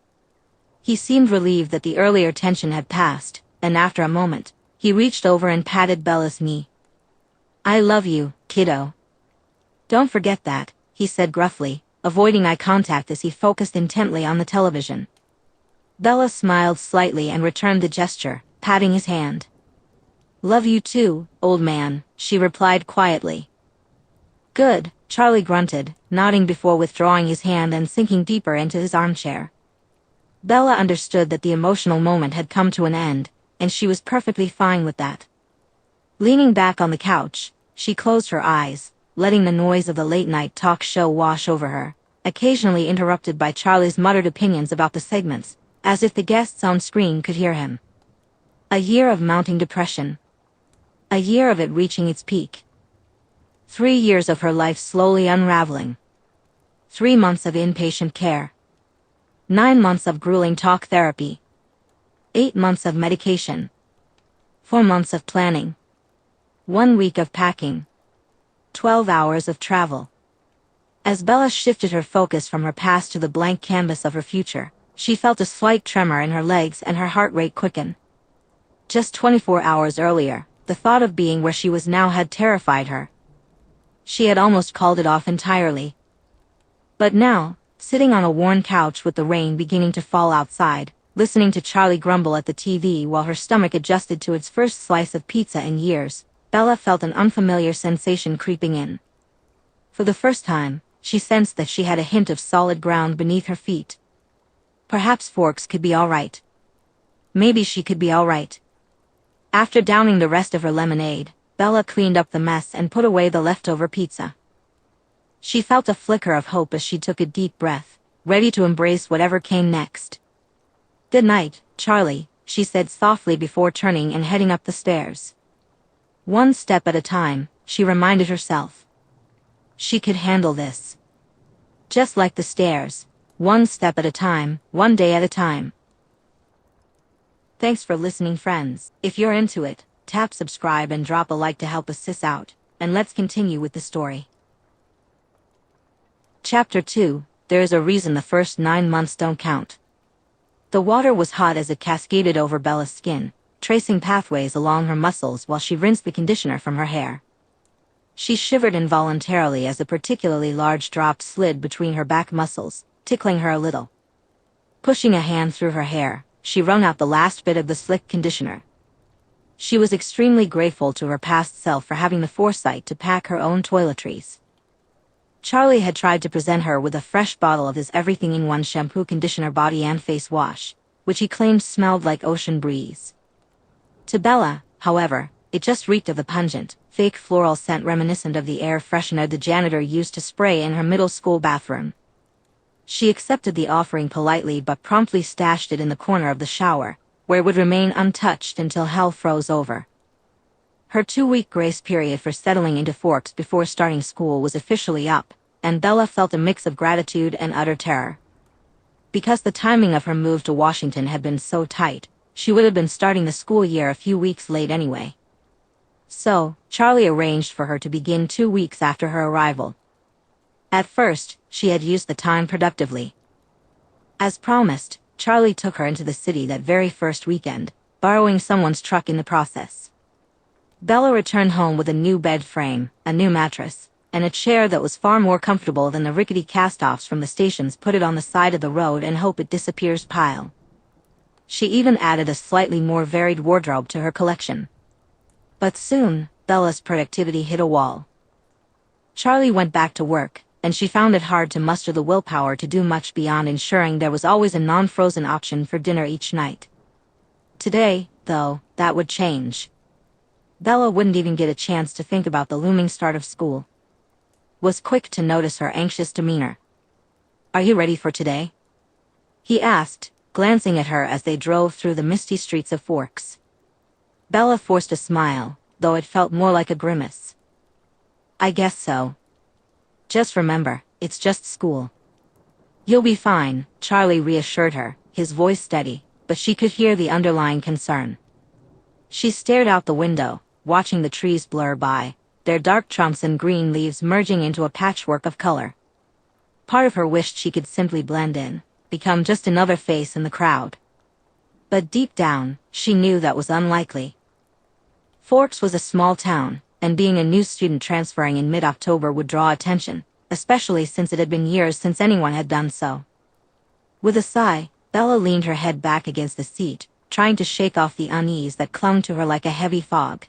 He seemed relieved that the earlier tension had passed, and after a moment, he reached over and patted Bella's knee. "I love you, kiddo. Don't forget that," he said gruffly, avoiding eye contact as he focused intently on the television. Bella smiled slightly and returned the gesture, patting his hand. "Love you too, old man," she replied quietly. "Good," Charlie grunted, nodding before withdrawing his hand and sinking deeper into his armchair. Bella understood that the emotional moment had come to an end, and she was perfectly fine with that. Leaning back on the couch, she closed her eyes, letting the noise of the late-night talk show wash over her, occasionally interrupted by Charlie's muttered opinions about the segments, as if the guests on screen could hear him. A year of mounting depression. A year of it reaching its peak. 3 years of her life slowly unraveling. 3 months of inpatient care. 9 months of grueling talk therapy. 8 months of medication. 4 months of planning. 1 week of packing. 12 hours of travel. As Bella shifted her focus from her past to the blank canvas of her future, she felt a slight tremor in her legs and her heart rate quicken. Just 24 hours earlier, the thought of being where she was now had terrified her. She had almost called it off entirely. But now, sitting on a worn couch with the rain beginning to fall outside, listening to Charlie grumble at the TV while her stomach adjusted to its first slice of pizza in years, Bella felt an unfamiliar sensation creeping in. For the first time, she sensed that she had a hint of solid ground beneath her feet. Perhaps Forks could be all right. Maybe she could be all right. After downing the rest of her lemonade, Bella cleaned up the mess and put away the leftover pizza. She felt a flicker of hope as she took a deep breath, ready to embrace whatever came next. "Good night, Charlie," she said softly before turning and heading up the stairs. One step at a time, she reminded herself. She could handle this. Just like the stairs, one step at a time, one day at a time. Thanks for listening, friends. If you're into it, tap subscribe and drop a like to help us sis out, and let's continue with the story. Chapter 2, There is a reason the first 9 months don't count. The water was hot as it cascaded over Bella's skin, tracing pathways along her muscles while she rinsed the conditioner from her hair. She shivered involuntarily as a particularly large drop slid between her back muscles, tickling her a little. Pushing a hand through her hair, she wrung out the last bit of the slick conditioner. She was extremely grateful to her past self for having the foresight to pack her own toiletries. Charlie had tried to present her with a fresh bottle of his everything-in-one shampoo, conditioner, body and face wash, which he claimed smelled like ocean breeze. To Bella, however, it just reeked of the pungent, fake floral scent reminiscent of the air freshener the janitor used to spray in her middle school bathroom. She accepted the offering politely but promptly stashed it in the corner of the shower, where it would remain untouched until hell froze over. Her 2-week grace period for settling into Forks before starting school was officially up, and Bella felt a mix of gratitude and utter terror. Because the timing of her move to Washington had been so tight, she would have been starting the school year a few weeks late anyway. So, Charlie arranged for her to begin 2 weeks after her arrival. At first, she had used the time productively. As promised, Charlie took her into the city that very first weekend, borrowing someone's truck in the process. Bella returned home with a new bed frame, a new mattress, and a chair that was far more comfortable than the rickety cast-offs from the station's put it on the side of the road and hope it disappears pile. She even added a slightly more varied wardrobe to her collection. But soon, Bella's productivity hit a wall. Charlie went back to work, and she found it hard to muster the willpower to do much beyond ensuring there was always a non-frozen option for dinner each night. Today, though, that would change. Bella wouldn't even get a chance to think about the looming start of school. Was quick to notice her anxious demeanor. "Are you ready for today?" he asked, glancing at her as they drove through the misty streets of Forks. Bella forced a smile, though it felt more like a grimace. "I guess so. Just remember, it's just school." You'll be fine, Charlie reassured her, his voice steady, but she could hear the underlying concern. She stared out the window, watching the trees blur by, their dark trunks and green leaves merging into a patchwork of color. Part of her wished she could simply blend in, become just another face in the crowd. But deep down, she knew that was unlikely. Forks was a small town, and being a new student transferring in mid-October would draw attention, especially since it had been years since anyone had done so. With a sigh, Bella leaned her head back against the seat, trying to shake off the unease that clung to her like a heavy fog.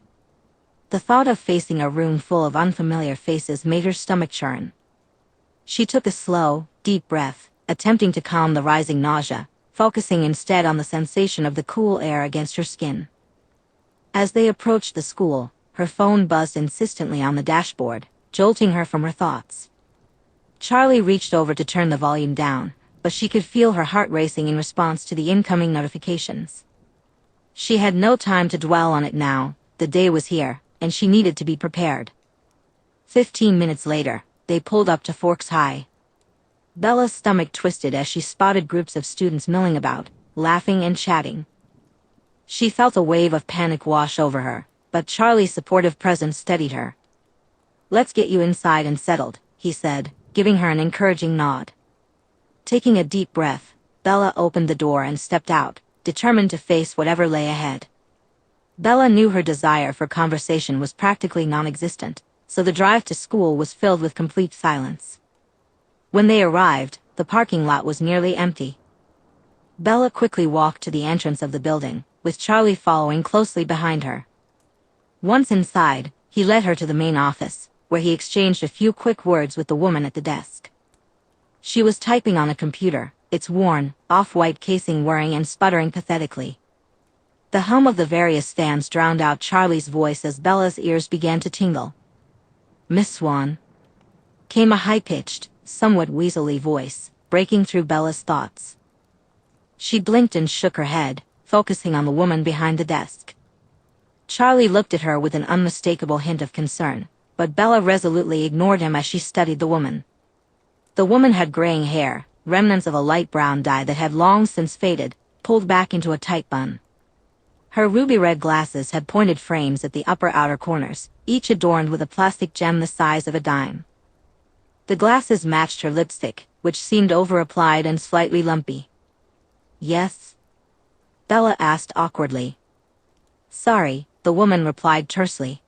The thought of facing a room full of unfamiliar faces made her stomach churn. She took a slow, deep breath, attempting to calm the rising nausea, focusing instead on the sensation of the cool air against her skin. As they approached the school, her phone buzzed insistently on the dashboard, jolting her from her thoughts. Charlie reached over to turn the volume down, but she could feel her heart racing in response to the incoming notifications. She had no time to dwell on it now, the day was here, and she needed to be prepared. 15 minutes later, they pulled up to Forks High. Bella's stomach twisted as she spotted groups of students milling about, laughing and chatting. She felt a wave of panic wash over her, but Charlie's supportive presence steadied her. "Let's get you inside and settled," he said, giving her an encouraging nod. Taking a deep breath, Bella opened the door and stepped out, determined to face whatever lay ahead. Bella knew her desire for conversation was practically non-existent, so the drive to school was filled with complete silence. When they arrived, the parking lot was nearly empty. Bella quickly walked to the entrance of the building, with Charlie following closely behind her. Once inside, he led her to the main office, where he exchanged a few quick words with the woman at the desk. She was typing on a computer, its worn, off-white casing whirring and sputtering pathetically. The hum of the various fans drowned out Charlie's voice as Bella's ears began to tingle. "Miss Swan," came a high-pitched, somewhat weaselly voice, breaking through Bella's thoughts. She blinked and shook her head, focusing on the woman behind the desk. Charlie looked at her with an unmistakable hint of concern, but Bella resolutely ignored him as she studied the woman. The woman had graying hair, remnants of a light brown dye that had long since faded, pulled back into a tight bun. Her ruby-red glasses had pointed frames at the upper outer corners, each adorned with a plastic gem the size of a dime. The glasses matched her lipstick, which seemed over-applied and slightly lumpy. "Yes?" Bella asked awkwardly. "Sorry," the woman replied tersely.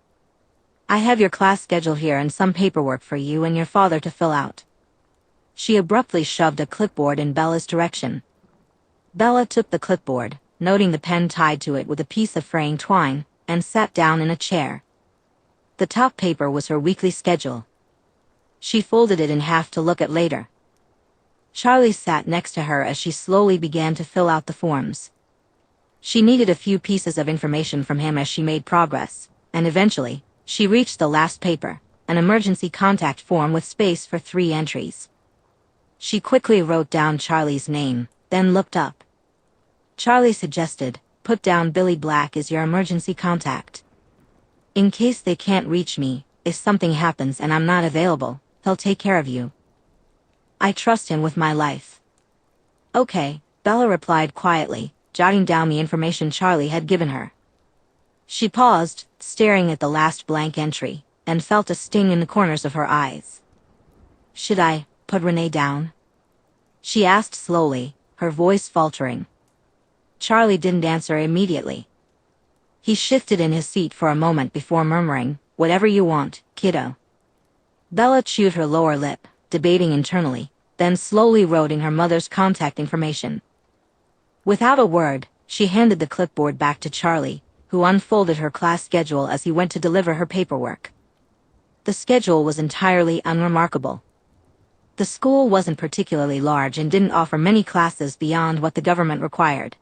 "I have your class schedule here and some paperwork for you and your father to fill out." She abruptly shoved a clipboard in Bella's direction. Bella took the clipboard, noting the pen tied to it with a piece of fraying twine, and sat down in a chair. The top paper was her weekly schedule. She folded it in half to look at later. Charlie sat next to her as she slowly began to fill out the forms. She needed a few pieces of information from him as she made progress, and eventually, she reached the last paper, an emergency contact form with space for 3 entries. She quickly wrote down Charlie's name, then looked up. Charlie suggested, "Put down Billy Black as your emergency contact. In case they can't reach me, if something happens and I'm not available, he'll take care of you. I trust him with my life." "Okay," Bella replied quietly, jotting down the information Charlie had given her. She paused, staring at the last blank entry, and felt a sting in the corners of her eyes. "Should I put Renee down?" she asked slowly, her voice faltering. Charlie didn't answer immediately. He shifted in his seat for a moment before murmuring, "Whatever you want, kiddo." Bella chewed her lower lip, debating internally, then slowly wrote in her mother's contact information. Without a word, she handed the clipboard back to Charlie, who unfolded her class schedule as he went to deliver her paperwork. The schedule was entirely unremarkable. The school wasn't particularly large and didn't offer many classes beyond what the government required.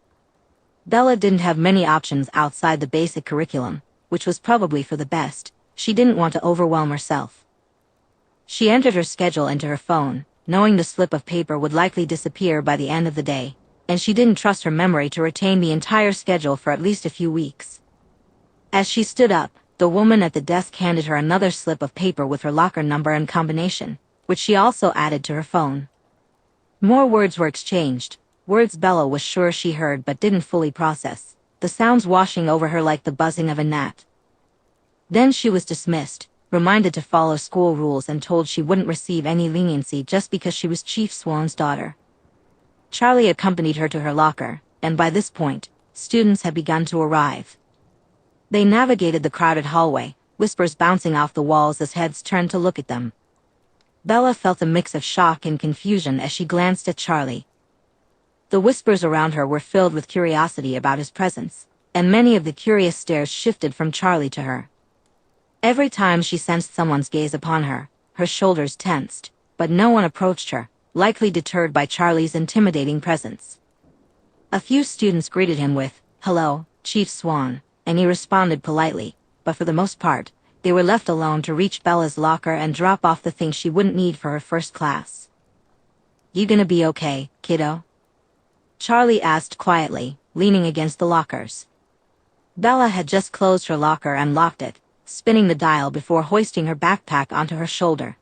Bella didn't have many options outside the basic curriculum, which was probably for the best. She didn't want to overwhelm herself. She entered her schedule into her phone, knowing the slip of paper would likely disappear by the end of the day, and she didn't trust her memory to retain the entire schedule for at least a few weeks. As she stood up, the woman at the desk handed her another slip of paper with her locker number and combination, which she also added to her phone. More words were exchanged, words Bella was sure she heard but didn't fully process, the sounds washing over her like the buzzing of a gnat. Then she was dismissed, reminded to follow school rules and told she wouldn't receive any leniency just because she was Chief Swan's daughter. Charlie accompanied her to her locker, and by this point, students had begun to arrive. They navigated the crowded hallway, whispers bouncing off the walls as heads turned to look at them. Bella felt a mix of shock and confusion as she glanced at Charlie. The whispers around her were filled with curiosity about his presence, and many of the curious stares shifted from Charlie to her. Every time she sensed someone's gaze upon her, her shoulders tensed, but no one approached her, likely deterred by Charlie's intimidating presence. A few students greeted him with, "Hello, Chief Swan," and he responded politely, but for the most part, they were left alone to reach Bella's locker and drop off the things she wouldn't need for her first class. "You gonna be okay, kiddo?" Charlie asked quietly, leaning against the lockers. Bella had just closed her locker and locked it, spinning the dial before hoisting her backpack onto her shoulder.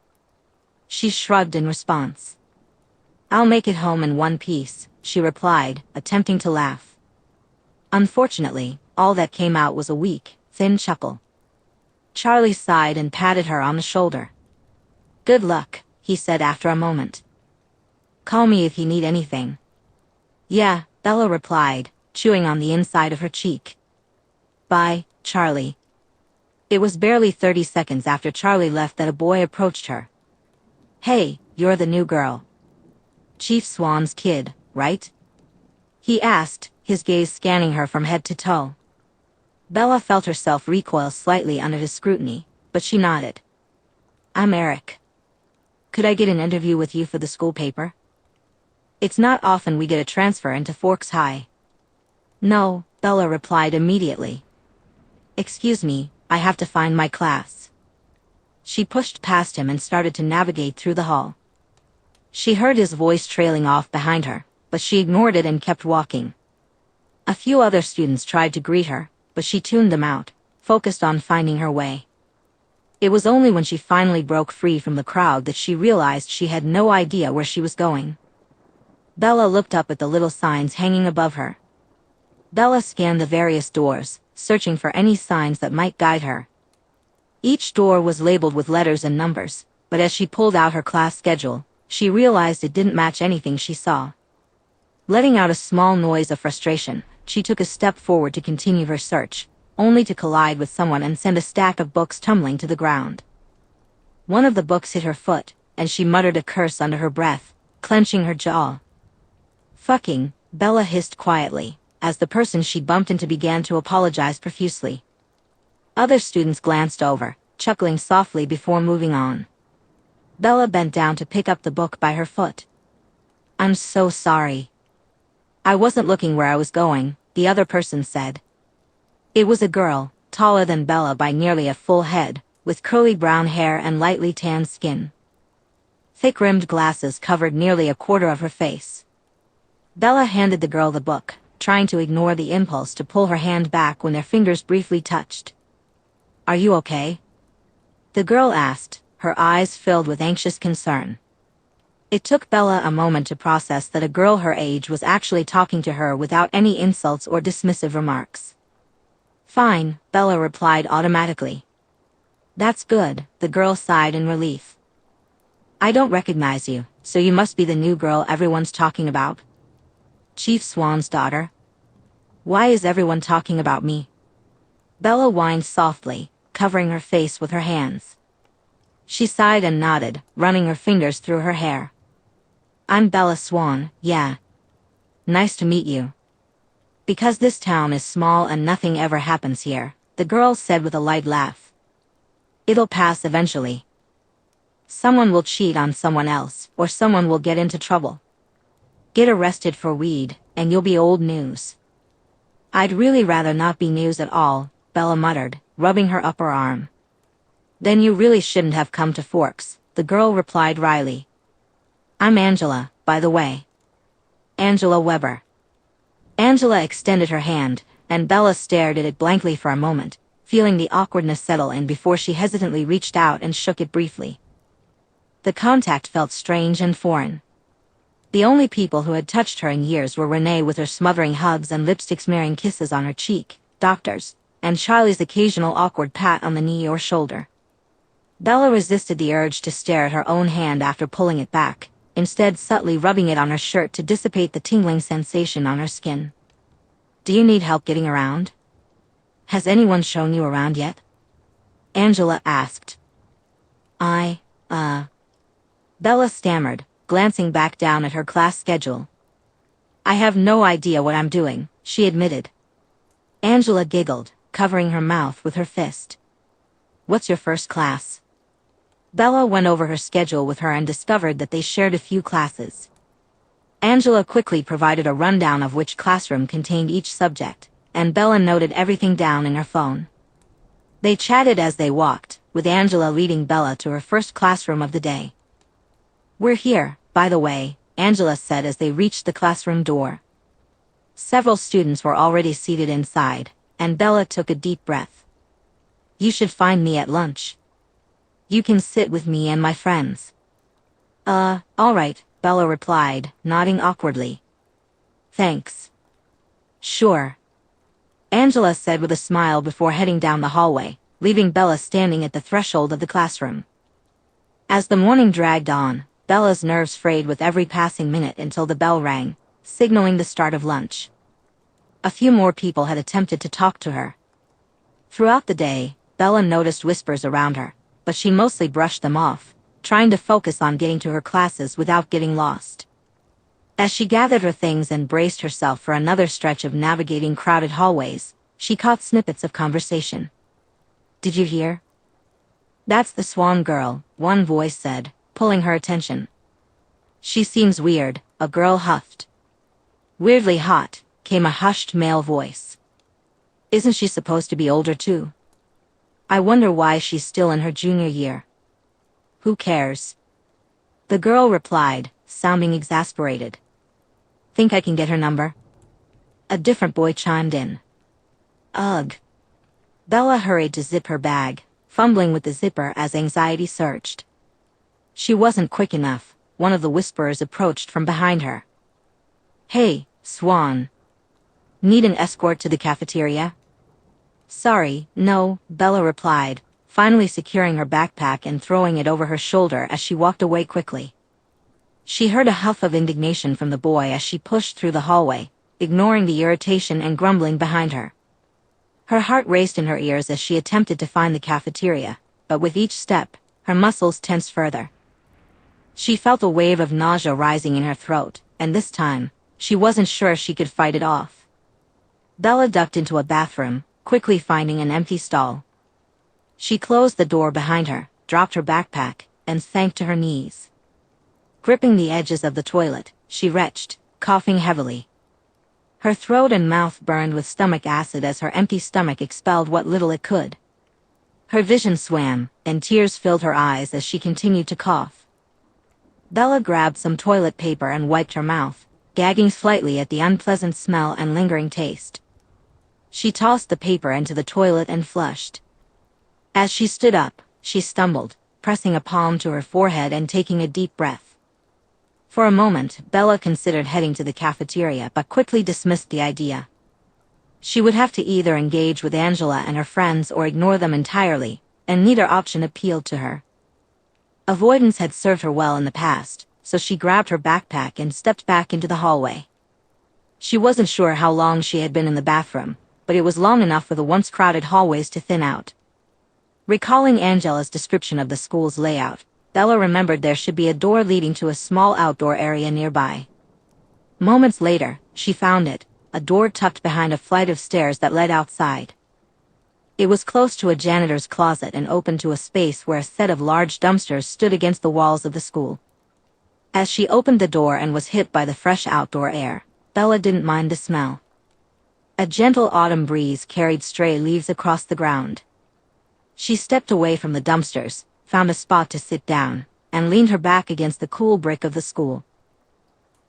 She shrugged in response. "I'll make it home in one piece," she replied, attempting to laugh. Unfortunately, all that came out was a weak, thin chuckle. Charlie sighed and patted her on the shoulder. "Good luck," he said after a moment. "Call me if you need anything." "Yeah," Bella replied, chewing on the inside of her cheek. "Bye, Charlie." It was barely 30 seconds after Charlie left that a boy approached her. "Hey, you're the new girl. Chief Swan's kid, right?" he asked, his gaze scanning her from head to toe. Bella felt herself recoil slightly under his scrutiny, but she nodded. "I'm Eric. Could I get an interview with you for the school paper? It's not often we get a transfer into Forks High." "No," Bella replied immediately. "Excuse me, I have to find my class." She pushed past him and started to navigate through the hall. She heard his voice trailing off behind her, but she ignored it and kept walking. A few other students tried to greet her, but she tuned them out, focused on finding her way. It was only when she finally broke free from the crowd that she realized she had no idea where she was going. Bella looked up at the little signs hanging above her. Bella scanned the various doors, searching for any signs that might guide her. Each door was labeled with letters and numbers, but as she pulled out her class schedule, she realized it didn't match anything she saw. Letting out a small noise of frustration, she took a step forward to continue her search, only to collide with someone and send a stack of books tumbling to the ground. One of the books hit her foot, and she muttered a curse under her breath, clenching her jaw. "Fucking," Bella hissed quietly, as the person she bumped into began to apologize profusely. Other students glanced over, chuckling softly before moving on. Bella bent down to pick up the book by her foot. "I'm so sorry. I wasn't looking where I was going," the other person said. It was a girl, taller than Bella by nearly a full head, with curly brown hair and lightly tanned skin. Thick-rimmed glasses covered nearly a quarter of her face. Bella handed the girl the book, trying to ignore the impulse to pull her hand back when their fingers briefly touched. "Are you okay?" the girl asked, her eyes filled with anxious concern. It took Bella a moment to process that a girl her age was actually talking to her without any insults or dismissive remarks. "Fine," Bella replied automatically. "That's good," the girl sighed in relief. "I don't recognize you, so you must be the new girl everyone's talking about. Chief Swan's daughter. Why is everyone talking about me?" Bella whined softly, covering her face with her hands. She sighed and nodded, running her fingers through her hair. "I'm Bella Swan, yeah. Nice to meet you. Because this town is small and nothing ever happens here," the girl said with a light laugh. "It'll pass eventually. Someone will cheat on someone else, or someone will get into trouble. Get arrested for weed, and you'll be old news." "I'd really rather not be news at all," Bella muttered, rubbing her upper arm. "Then you really shouldn't have come to Forks," the girl replied wryly. "I'm Angela, by the way. Angela Weber." Angela extended her hand, and Bella stared at it blankly for a moment, feeling the awkwardness settle in before she hesitantly reached out and shook it briefly. The contact felt strange and foreign. The only people who had touched her in years were Renee with her smothering hugs and lipstick-smearing kisses on her cheek, doctors, and Charlie's occasional awkward pat on the knee or shoulder. Bella resisted the urge to stare at her own hand after pulling it back, instead subtly rubbing it on her shirt to dissipate the tingling sensation on her skin. "Do you need help getting around? Has anyone shown you around yet?" Angela asked. Bella stammered, glancing back down at her class schedule. "I have no idea what I'm doing," she admitted. Angela giggled, covering her mouth with her fist. "What's your first class?" Bella went over her schedule with her and discovered that they shared a few classes. Angela quickly provided a rundown of which classroom contained each subject, and Bella noted everything down in her phone. They chatted as they walked, with Angela leading Bella to her first classroom of the day. "We're here, by the way," Angela said as they reached the classroom door. Several students were already seated inside, and Bella took a deep breath. "You should find me at lunch. You can sit with me and my friends." All right," Bella replied, nodding awkwardly. "Thanks." "Sure," Angela said with a smile before heading down the hallway, leaving Bella standing at the threshold of the classroom. As the morning dragged on, Bella's nerves frayed with every passing minute until the bell rang, signaling the start of lunch. A few more people had attempted to talk to her. Throughout the day, Bella noticed whispers around her, but she mostly brushed them off, trying to focus on getting to her classes without getting lost. As she gathered her things and braced herself for another stretch of navigating crowded hallways, she caught snippets of conversation. "Did you hear? That's the Swan girl," one voice said, pulling her attention. "She seems weird," a girl huffed. "Weirdly hot," came a hushed male voice. "Isn't she supposed to be older too? I wonder why she's still in her junior year." "Who cares?" the girl replied, sounding exasperated. "Think I can get her number?" a different boy chimed in. "Ugh." Bella hurried to zip her bag, fumbling with the zipper as anxiety surged. She wasn't quick enough. One of the whisperers approached from behind her. "Hey, Swan. Need an escort to the cafeteria?" "Sorry, no," Bella replied, finally securing her backpack and throwing it over her shoulder as she walked away quickly. She heard a huff of indignation from the boy as she pushed through the hallway, ignoring the irritation and grumbling behind her. Her heart raced in her ears as she attempted to find the cafeteria, but with each step, her muscles tensed further. She felt a wave of nausea rising in her throat, and this time, she wasn't sure she could fight it off. Bella ducked into a bathroom, quickly finding an empty stall. She closed the door behind her, dropped her backpack, and sank to her knees. Gripping the edges of the toilet, she retched, coughing heavily. Her throat and mouth burned with stomach acid as her empty stomach expelled what little it could. Her vision swam, and tears filled her eyes as she continued to cough. Bella grabbed some toilet paper and wiped her mouth, gagging slightly at the unpleasant smell and lingering taste. She tossed the paper into the toilet and flushed. As she stood up, she stumbled, pressing a palm to her forehead and taking a deep breath. For a moment, Bella considered heading to the cafeteria but quickly dismissed the idea. She would have to either engage with Angela and her friends or ignore them entirely, and neither option appealed to her. Avoidance had served her well in the past, so she grabbed her backpack and stepped back into the hallway. She wasn't sure how long she had been in the bathroom, but it was long enough for the once crowded hallways to thin out. Recalling Angela's description of the school's layout, Bella remembered there should be a door leading to a small outdoor area nearby. Moments later, she found it, a door tucked behind a flight of stairs that led outside. It was close to a janitor's closet and open to a space where a set of large dumpsters stood against the walls of the school. As she opened the door and was hit by the fresh outdoor air, Bella didn't mind the smell. A gentle autumn breeze carried stray leaves across the ground. She stepped away from the dumpsters, found a spot to sit down, and leaned her back against the cool brick of the school.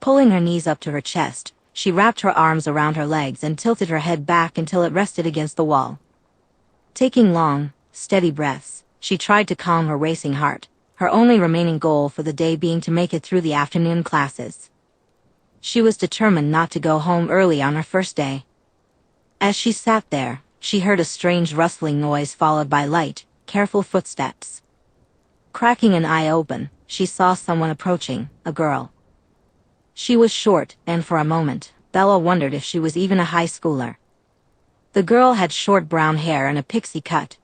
Pulling her knees up to her chest, she wrapped her arms around her legs and tilted her head back until it rested against the wall. Taking long, steady breaths, she tried to calm her racing heart, her only remaining goal for the day being to make it through the afternoon classes. She was determined not to go home early on her first day. As she sat there, she heard a strange rustling noise followed by light, careful footsteps. Cracking an eye open, she saw someone approaching, a girl. She was short, and for a moment, Bella wondered if she was even a high schooler. The girl had short brown hair and a pixie cut,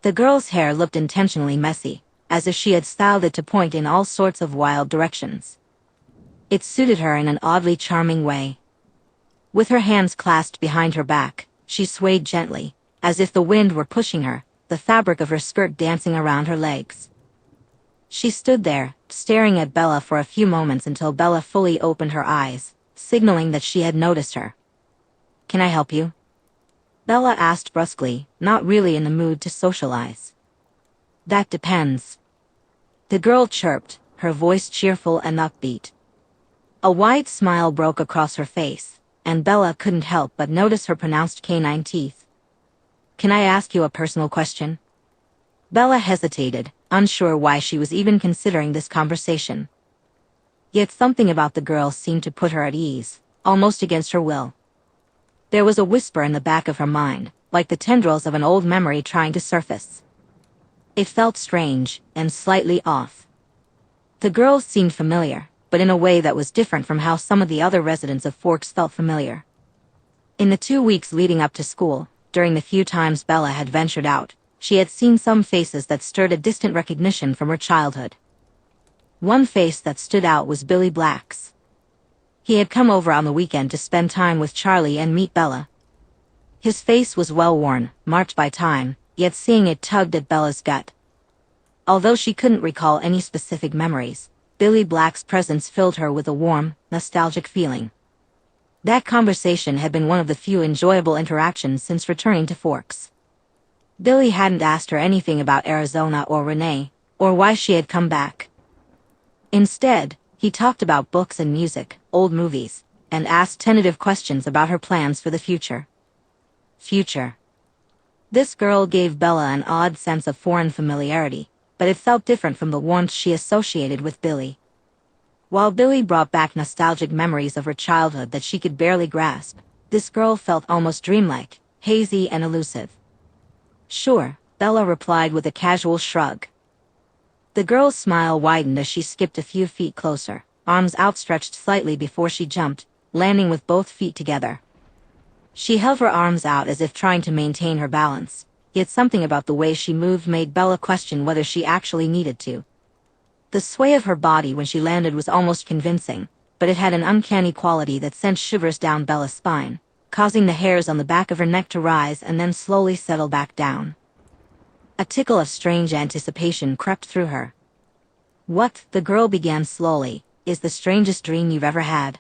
the girl's hair looked intentionally messy, as if she had styled it to point in all sorts of wild directions. It suited her in an oddly charming way. With her hands clasped behind her back, she swayed gently, as if the wind were pushing her, the fabric of her skirt dancing around her legs. She stood there, staring at Bella for a few moments until Bella fully opened her eyes, signaling that she had noticed her. "Can I help you?" Bella asked brusquely, not really in the mood to socialize. "That depends." The girl chirped, her voice cheerful and upbeat. A wide smile broke across her face, and Bella couldn't help but notice her pronounced canine teeth. "Can I ask you a personal question?" Bella hesitated, unsure why she was even considering this conversation. Yet something about the girl seemed to put her at ease, almost against her will. There was a whisper in the back of her mind, like the tendrils of an old memory trying to surface. It felt strange, and slightly off. The girl seemed familiar, but in a way that was different from how some of the other residents of Forks felt familiar. In the 2 weeks leading up to school, during the few times Bella had ventured out, she had seen some faces that stirred a distant recognition from her childhood. One face that stood out was Billy Black's. He had come over on the weekend to spend time with Charlie and meet Bella. His face was well-worn, marked by time, yet seeing it tugged at Bella's gut. Although she couldn't recall any specific memories, Billy Black's presence filled her with a warm, nostalgic feeling. That conversation had been one of the few enjoyable interactions since returning to Forks. Billy hadn't asked her anything about Arizona or Renee, or why she had come back. Instead, he talked about books and music, old movies, and asked tentative questions about her plans for the future. This girl gave Bella an odd sense of foreign familiarity, but it felt different from the warmth she associated with Billy. While Billy brought back nostalgic memories of her childhood that she could barely grasp, this girl felt almost dreamlike, hazy and elusive. "Sure," Bella replied with a casual shrug. The girl's smile widened as she skipped a few feet closer, arms outstretched slightly before she jumped, landing with both feet together. She held her arms out as if trying to maintain her balance, yet something about the way she moved made Bella question whether she actually needed to. The sway of her body when she landed was almost convincing, but it had an uncanny quality that sent shivers down Bella's spine, causing the hairs on the back of her neck to rise and then slowly settle back down. A tickle of strange anticipation crept through her. "What," the girl began slowly, "is the strangest dream you've ever had?"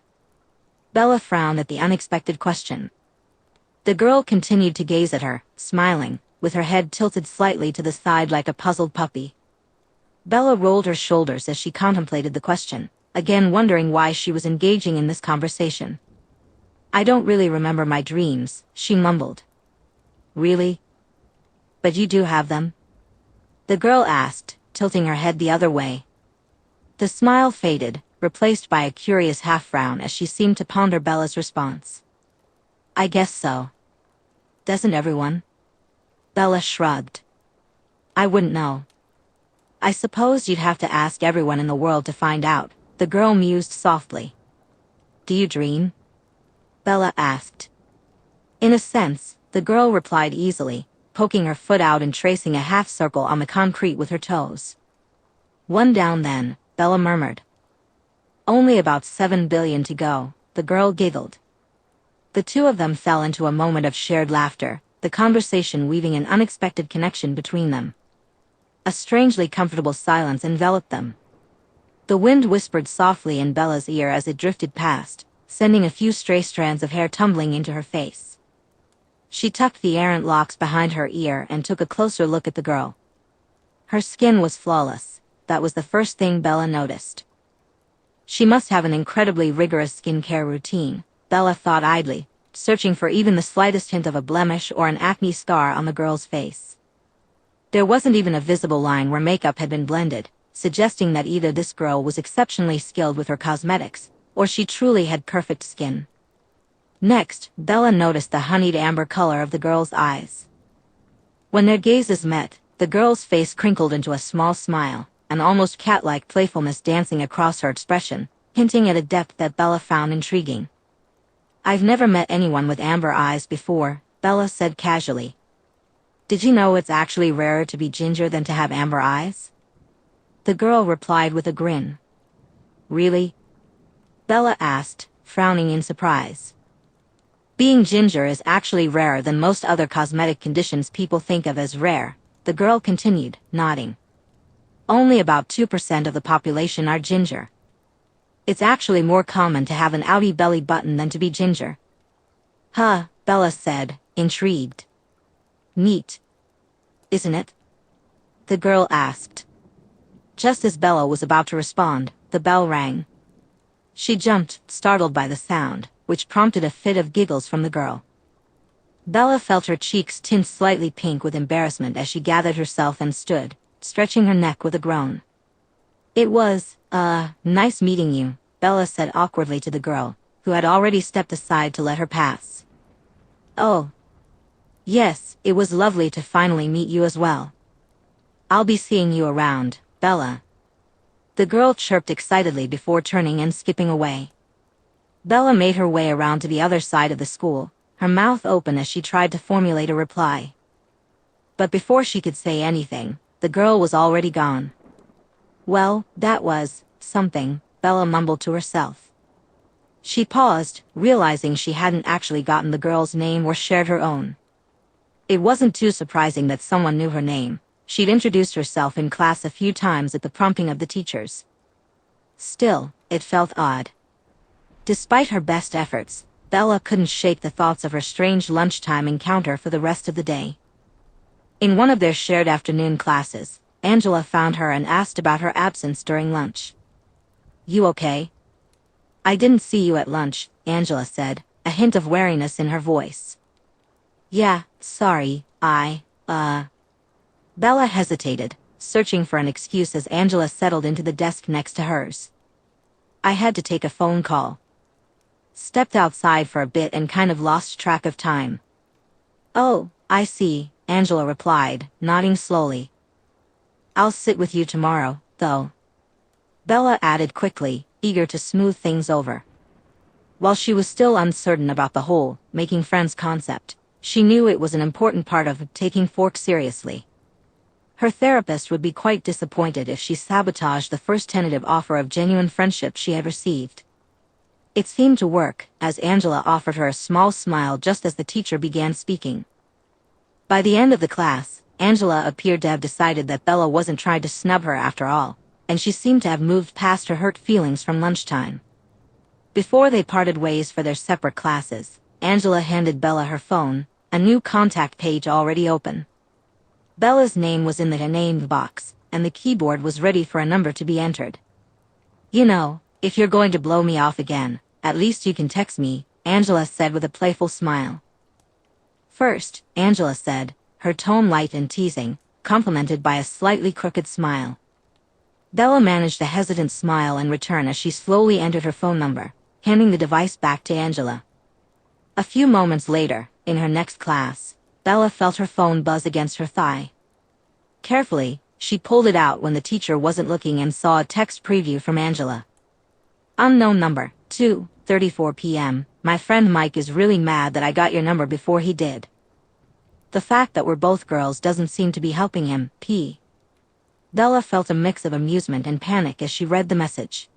Bella frowned at the unexpected question. The girl continued to gaze at her, smiling, with her head tilted slightly to the side like a puzzled puppy. Bella rolled her shoulders as she contemplated the question, again wondering why she was engaging in this conversation. "I don't really remember my dreams," she mumbled. "Really? But you do have them?" the girl asked, tilting her head the other way. The smile faded, replaced by a curious half-frown as she seemed to ponder Bella's response. "I guess so. Doesn't everyone?" Bella shrugged. "I wouldn't know. I suppose you'd have to ask everyone in the world to find out," the girl mused softly. "Do you dream?" Bella asked. "In a sense," the girl replied easily, poking her foot out and tracing a half-circle on the concrete with her toes. "One down then," Bella murmured. "Only about 7 billion to go," the girl giggled. The two of them fell into a moment of shared laughter, the conversation weaving an unexpected connection between them. A strangely comfortable silence enveloped them. The wind whispered softly in Bella's ear as it drifted past, sending a few stray strands of hair tumbling into her face. She tucked the errant locks behind her ear and took a closer look at the girl. Her skin was flawless. That was the first thing Bella noticed. She must have an incredibly rigorous skincare routine, Bella thought idly, searching for even the slightest hint of a blemish or an acne scar on the girl's face. There wasn't even a visible line where makeup had been blended, suggesting that either this girl was exceptionally skilled with her cosmetics, or she truly had perfect skin. Next, Bella noticed the honeyed amber color of the girl's eyes. When their gazes met, the girl's face crinkled into a small smile, an almost cat-like playfulness dancing across her expression, hinting at a depth that Bella found intriguing. "I've never met anyone with amber eyes before," Bella said casually. "Did you know it's actually rarer to be ginger than to have amber eyes?" The girl replied with a grin. "Really?" Bella asked, frowning in surprise. "Being ginger is actually rarer than most other cosmetic conditions people think of as rare," the girl continued, nodding. "Only about 2% of the population are ginger. It's actually more common to have an outy belly button than to be ginger." "Huh," Bella said, intrigued. "Neat. Isn't it?" the girl asked. Just as Bella was about to respond, the bell rang. She jumped, startled by the sound, which prompted a fit of giggles from the girl. Bella felt her cheeks tint slightly pink with embarrassment as she gathered herself and stood, stretching her neck with a groan. "It was, nice meeting you," Bella said awkwardly to the girl, who had already stepped aside to let her pass. "Oh. Yes, it was lovely to finally meet you as well. I'll be seeing you around, Bella," the girl chirped excitedly before turning and skipping away. Bella made her way around to the other side of the school, her mouth open as she tried to formulate a reply. But before she could say anything, the girl was already gone. "Well, that was something," Bella mumbled to herself. She paused, realizing she hadn't actually gotten the girl's name or shared her own. It wasn't too surprising that someone knew her name. She'd introduced herself in class a few times at the prompting of the teachers. Still, it felt odd. Despite her best efforts, Bella couldn't shake the thoughts of her strange lunchtime encounter for the rest of the day. In one of their shared afternoon classes, Angela found her and asked about her absence during lunch. "You okay?" "I didn't see you at lunch," Angela said, a hint of wariness in her voice. "Yeah, sorry, Bella hesitated, searching for an excuse as Angela settled into the desk next to hers. "I had to take a phone call. Stepped outside for a bit and kind of lost track of time." "Oh, I see," Angela replied, nodding slowly. "I'll sit with you tomorrow, though," Bella added quickly, eager to smooth things over. While she was still uncertain about the whole making friends concept, she knew it was an important part of taking Fork seriously. Her therapist would be quite disappointed if she sabotaged the first tentative offer of genuine friendship she had received. It seemed to work, as Angela offered her a small smile just as the teacher began speaking. By the end of the class, Angela appeared to have decided that Bella wasn't trying to snub her after all, and she seemed to have moved past her hurt feelings from lunchtime. Before they parted ways for their separate classes, Angela handed Bella her phone, a new contact page already open. Bella's name was in the name box, and the keyboard was ready for a number to be entered. "You know, if you're going to blow me off again, at least you can text me," Angela said with a playful smile. "First," Angela said, her tone light and teasing, complemented by a slightly crooked smile. Bella managed a hesitant smile in return as she slowly entered her phone number, handing the device back to Angela. A few moments later, in her next class, Bella felt her phone buzz against her thigh. Carefully, she pulled it out when the teacher wasn't looking and saw a text preview from Angela. "Unknown number, 2:34 p.m. My friend Mike is really mad that I got your number before he did. The fact that we're both girls doesn't seem to be helping him, p." Bella felt a mix of amusement and panic as she read the message.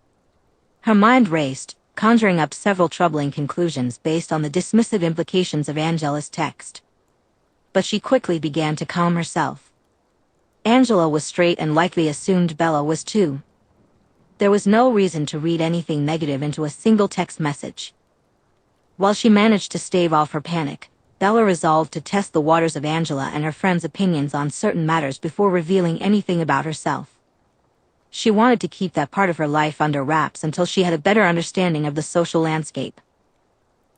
Her mind raced, conjuring up several troubling conclusions based on the dismissive implications of Angela's text. But she quickly began to calm herself. Angela was straight and likely assumed Bella was too. There was no reason to read anything negative into a single text message. While she managed to stave off her panic, Bella resolved to test the waters of Angela and her friends' opinions on certain matters before revealing anything about herself. She wanted to keep that part of her life under wraps until she had a better understanding of the social landscape.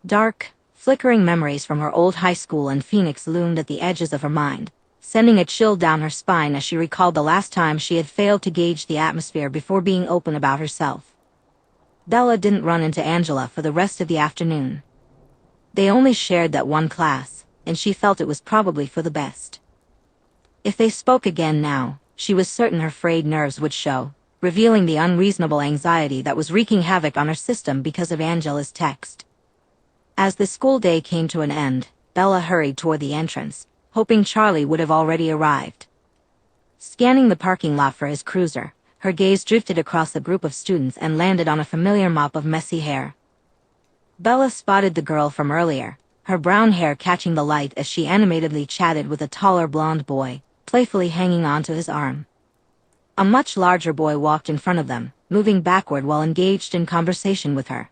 Dark, flickering memories from her old high school in Phoenix loomed at the edges of her mind, sending a chill down her spine as she recalled the last time she had failed to gauge the atmosphere before being open about herself. Bella didn't run into Angela for the rest of the afternoon. They only shared that one class, and she felt it was probably for the best. If they spoke again now, she was certain her frayed nerves would show, revealing the unreasonable anxiety that was wreaking havoc on her system because of Angela's text. As the school day came to an end, Bella hurried toward the entrance, hoping Charlie would have already arrived. Scanning the parking lot for his cruiser, her gaze drifted across the group of students and landed on a familiar mop of messy hair. Bella spotted the girl from earlier, her brown hair catching the light as she animatedly chatted with a taller blonde boy, playfully hanging onto his arm. A much larger boy walked in front of them, moving backward while engaged in conversation with her.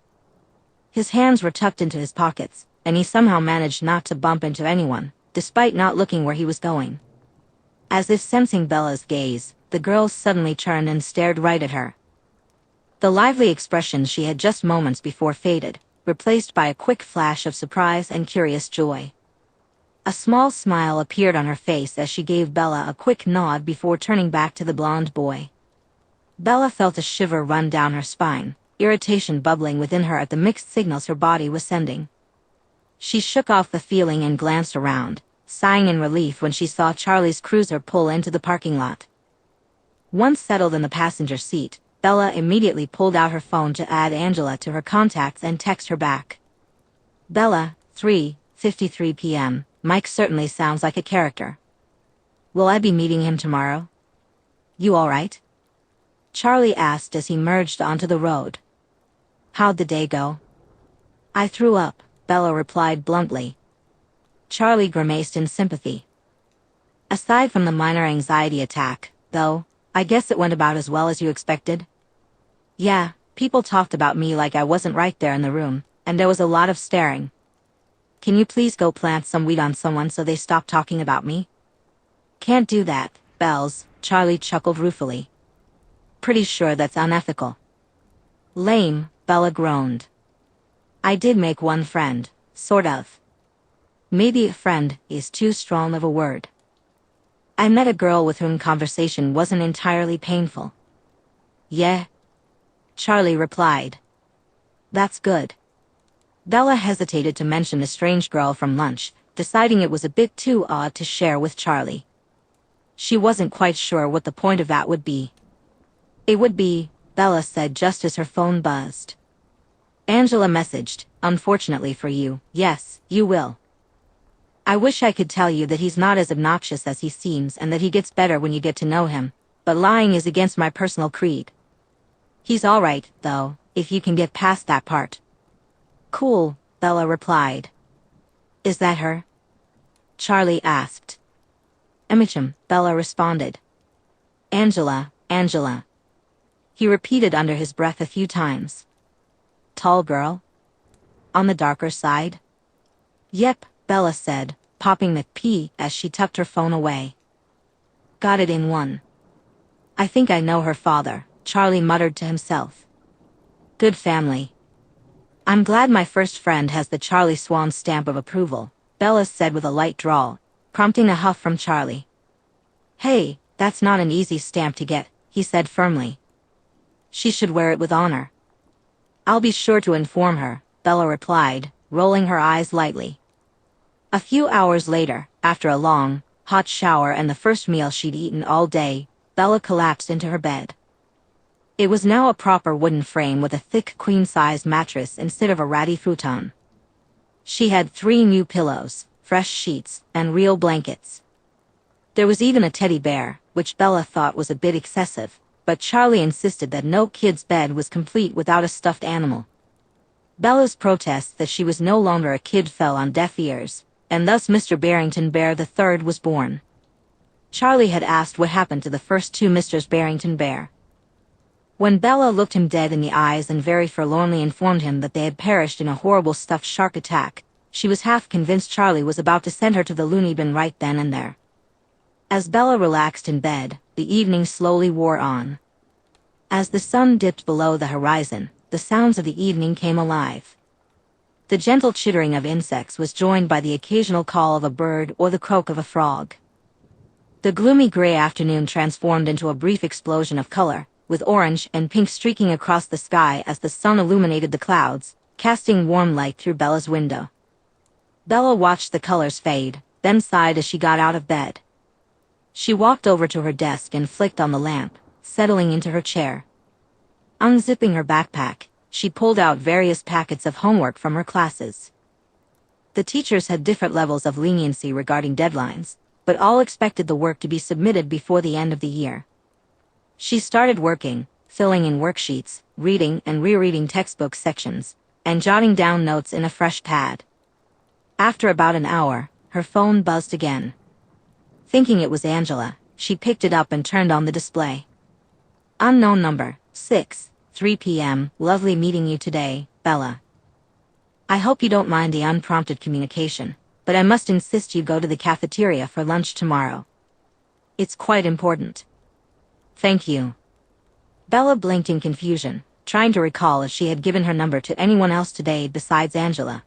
His hands were tucked into his pockets, and he somehow managed not to bump into anyone, despite not looking where he was going. As if sensing Bella's gaze, the girl suddenly turned and stared right at her. The lively expression she had just moments before faded, replaced by a quick flash of surprise and curious joy. A small smile appeared on her face as she gave Bella a quick nod before turning back to the blonde boy. Bella felt a shiver run down her spine, irritation bubbling within her at the mixed signals her body was sending. She shook off the feeling and glanced around, sighing in relief when she saw Charlie's cruiser pull into the parking lot. Once settled in the passenger seat, Bella immediately pulled out her phone to add Angela to her contacts and text her back. Bella, 3:53 p.m. Mike certainly sounds like a character. Will I be meeting him tomorrow? You all right? Charlie asked as he merged onto the road. How'd the day go? I threw up, Bella replied bluntly. Charlie grimaced in sympathy. Aside from the minor anxiety attack, though, I guess it went about as well as you expected. Yeah, people talked about me like I wasn't right there in the room, and there was a lot of staring. Can you please go plant some weed on someone so they stop talking about me? Can't do that, Bells, Charlie chuckled ruefully. Pretty sure that's unethical. Lame, Bella groaned. I did make one friend, sort of. Maybe a friend is too strong of a word. I met a girl with whom conversation wasn't entirely painful. Yeah? Charlie replied. That's good. Bella hesitated to mention the strange girl from lunch, deciding it was a bit too odd to share with Charlie. She wasn't quite sure what the point of that would be. It would be, Bella said just as her phone buzzed. Angela messaged, unfortunately for you, yes, you will. I wish I could tell you that he's not as obnoxious as he seems and that he gets better when you get to know him, but lying is against my personal creed. He's alright, though, if you can get past that part. Cool, Bella replied. Is that her? Charlie asked. Emicham, Bella responded. Angela, Angela. He repeated under his breath a few times. Tall girl? On the darker side? Yep, Bella said, popping the P as she tucked her phone away. Got it in one. I think I know her father, Charlie muttered to himself. Good family. I'm glad my first friend has the Charlie Swan stamp of approval, Bella said with a light drawl, prompting a huff from Charlie. Hey, that's not an easy stamp to get, he said firmly. She should wear it with honor. I'll be sure to inform her, Bella replied, rolling her eyes lightly. A few hours later, after a long, hot shower and the first meal she'd eaten all day, Bella collapsed into her bed. It was now a proper wooden frame with a thick queen-size mattress instead of a ratty futon. She had 3 new pillows, fresh sheets, and real blankets. There was even a teddy bear, which Bella thought was a bit excessive, but Charlie insisted that no kid's bed was complete without a stuffed animal. Bella's protests that she was no longer a kid fell on deaf ears, and thus Mr. Barrington Bear III was born. Charlie had asked what happened to the first 2 Mrs. Barrington Bear. When Bella looked him dead in the eyes and very forlornly informed him that they had perished in a horrible stuffed shark attack, she was half convinced Charlie was about to send her to the loony bin right then and there. As Bella relaxed in bed, the evening slowly wore on. As the sun dipped below the horizon, the sounds of the evening came alive. The gentle chittering of insects was joined by the occasional call of a bird or the croak of a frog. The gloomy gray afternoon transformed into a brief explosion of color, with orange and pink streaking across the sky as the sun illuminated the clouds, casting warm light through Bella's window. Bella watched the colors fade, then sighed as she got out of bed. She walked over to her desk and flicked on the lamp, settling into her chair. Unzipping her backpack, she pulled out various packets of homework from her classes. The teachers had different levels of leniency regarding deadlines, but all expected the work to be submitted before the end of the year. She started working, filling in worksheets, reading and rereading textbook sections, and jotting down notes in a fresh pad. After about an hour, her phone buzzed again. Thinking it was Angela, she picked it up and turned on the display. Unknown number, 3 p.m. Lovely meeting you today, Bella. I hope you don't mind the unprompted communication, but I must insist you go to the cafeteria for lunch tomorrow. It's quite important. Thank you. Bella blinked in confusion, trying to recall if she had given her number to anyone else today besides Angela.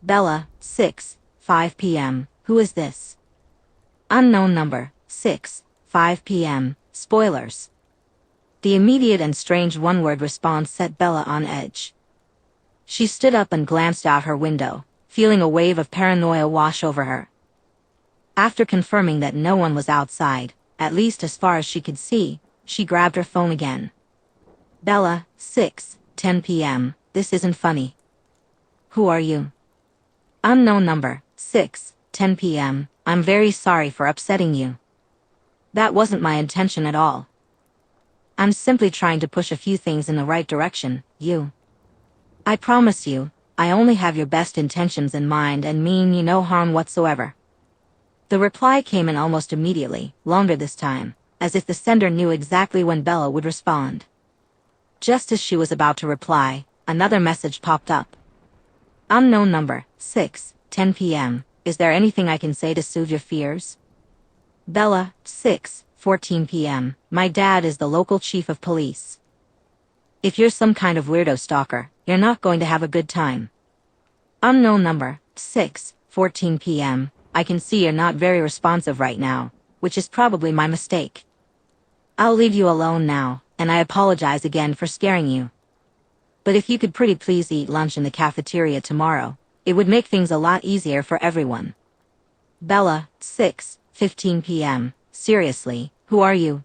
Bella, 5 p.m. Who is this? Unknown number, 5 p.m. Spoilers. The immediate and strange one-word response set Bella on edge. She stood up and glanced out her window, feeling a wave of paranoia wash over her. After confirming that no one was outside, at least as far as she could see, she grabbed her phone again. Bella, 10 p.m. This isn't funny. Who are you? Unknown number, 10 p.m. I'm very sorry for upsetting you. That wasn't my intention at all. I'm simply trying to push a few things in the right direction, you. I promise you, I only have your best intentions in mind and mean you no harm whatsoever. The reply came in almost immediately, longer this time, as if the sender knew exactly when Bella would respond. Just as she was about to reply, another message popped up. Unknown number, 10 p.m. Is there anything I can say to soothe your fears? Bella, 14 p.m. My dad is the local chief of police. If you're some kind of weirdo stalker, you're not going to have a good time. Unknown number, 14 p.m. I can see you're not very responsive right now, which is probably my mistake. I'll leave you alone now, and I apologize again for scaring you. But if you could pretty please eat lunch in the cafeteria tomorrow, it would make things a lot easier for everyone. Bella, 15 p.m. Seriously, who are you?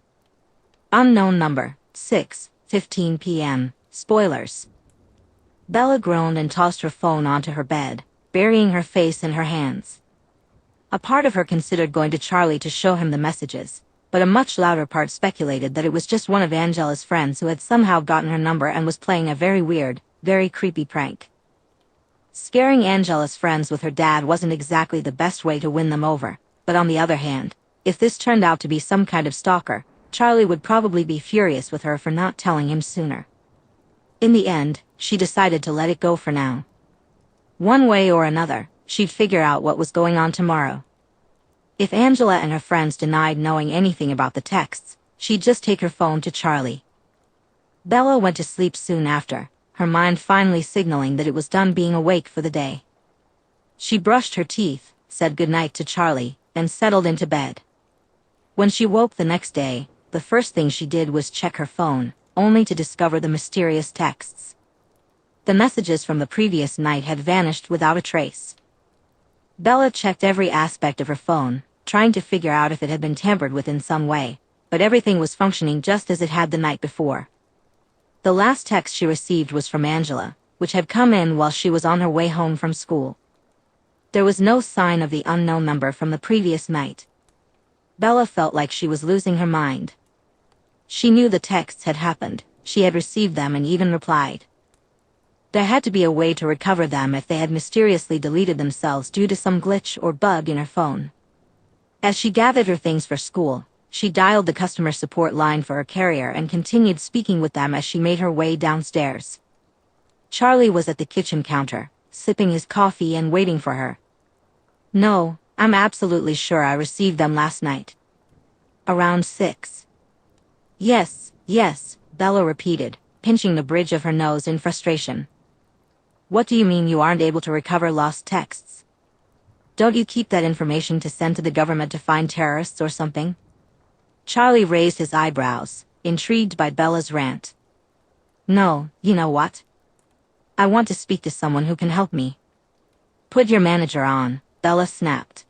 Unknown number, 15 p.m. Spoilers. Bella groaned and tossed her phone onto her bed, burying her face in her hands. A part of her considered going to Charlie to show him the messages, but a much louder part speculated that it was just one of Angela's friends who had somehow gotten her number and was playing a very weird, very creepy prank. Scaring Angela's friends with her dad wasn't exactly the best way to win them over, but on the other hand, if this turned out to be some kind of stalker, Charlie would probably be furious with her for not telling him sooner. In the end, she decided to let it go for now. One way or another, she'd figure out what was going on tomorrow. If Angela and her friends denied knowing anything about the texts, she'd just take her phone to Charlie. Bella went to sleep soon after, her mind finally signaling that it was done being awake for the day. She brushed her teeth, said goodnight to Charlie, and settled into bed. When she woke the next day, the first thing she did was check her phone, only to discover the mysterious texts. The messages from the previous night had vanished without a trace. Bella checked every aspect of her phone, trying to figure out if it had been tampered with in some way, but everything was functioning just as it had the night before. The last text she received was from Angela, which had come in while she was on her way home from school. There was no sign of the unknown number from the previous night. Bella felt like she was losing her mind. She knew the texts had happened, she had received them and even replied. There had to be a way to recover them if they had mysteriously deleted themselves due to some glitch or bug in her phone. As she gathered her things for school, she dialed the customer support line for her carrier and continued speaking with them as she made her way downstairs. Charlie was at the kitchen counter, sipping his coffee and waiting for her. No, I'm absolutely sure I received them last night. Around 6. Yes, Bella repeated, pinching the bridge of her nose in frustration. What do you mean you aren't able to recover lost texts? Don't you keep that information to send to the government to find terrorists or something? Charlie raised his eyebrows, intrigued by Bella's rant. No, you know what? I want to speak to someone who can help me. Put your manager on, Bella snapped.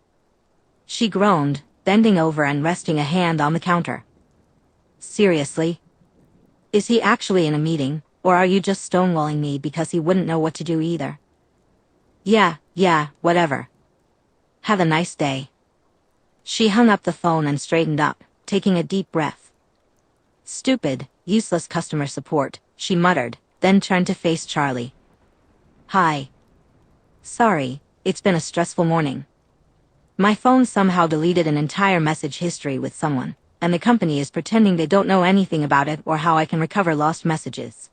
She groaned, bending over and resting a hand on the counter. Seriously? Is he actually in a meeting, or are you just stonewalling me because he wouldn't know what to do either? Yeah, whatever. Have a nice day. She hung up the phone and straightened up, taking a deep breath. Stupid, useless customer support, she muttered, then turned to face Charlie. Hi. Sorry, it's been a stressful morning. My phone somehow deleted an entire message history with someone, and the company is pretending they don't know anything about it or how I can recover lost messages.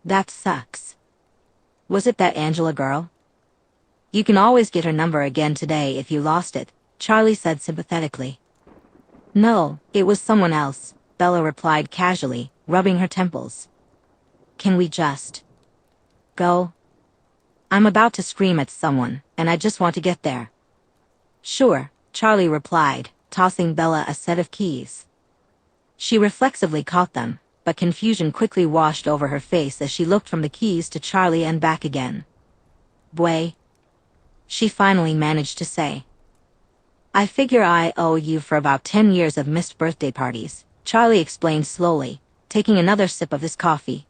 That sucks. Was it that Angela girl? You can always get her number again today if you lost it, Charlie said sympathetically. No, it was someone else, Bella replied casually, rubbing her temples. Can we just go? I'm about to scream at someone, and I just want to get there. Sure, Charlie replied, tossing Bella a set of keys. She reflexively caught them, but confusion quickly washed over her face as she looked from the keys to Charlie and back again. Boy. She finally managed to say. I figure I owe you for about 10 years of missed birthday parties, Charlie explained slowly, taking another sip of his coffee.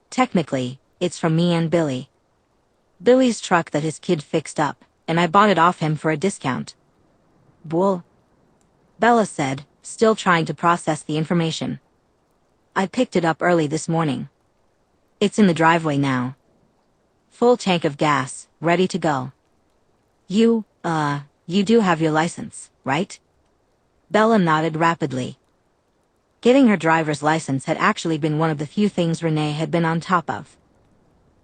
Technically, it's from me and Billy. Billy's truck that his kid fixed up, and I bought it off him for a discount. Bull. Bella said, still trying to process the information. I picked it up early this morning. It's in the driveway now. Full tank of gas, ready to go. You do have your license, right? Bella nodded rapidly. Getting her driver's license had actually been one of the few things Renee had been on top of.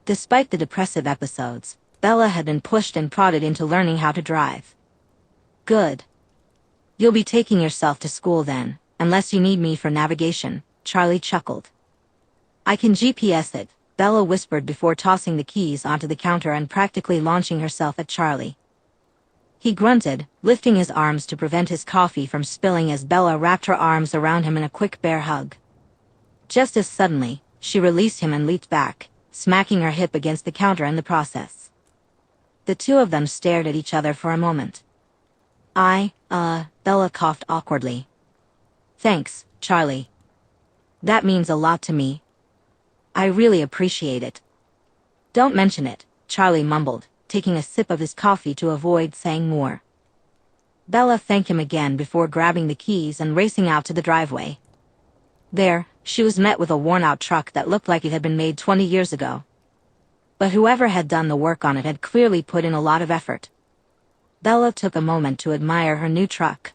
Despite the depressive episodes, Bella had been pushed and prodded into learning how to drive. Good. You'll be taking yourself to school then, unless you need me for navigation, Charlie chuckled. I can GPS it, Bella whispered before tossing the keys onto the counter and practically launching herself at Charlie. He grunted, lifting his arms to prevent his coffee from spilling as Bella wrapped her arms around him in a quick bear hug. Just as suddenly, she released him and leaped back, smacking her hip against the counter in the process. The two of them stared at each other for a moment. Bella coughed awkwardly. Thanks, Charlie. That means a lot to me. I really appreciate it. Don't mention it, Charlie mumbled, taking a sip of his coffee to avoid saying more. Bella thanked him again before grabbing the keys and racing out to the driveway. There, she was met with a worn-out truck that looked like it had been made 20 years ago. But whoever had done the work on it had clearly put in a lot of effort. Bella took a moment to admire her new truck.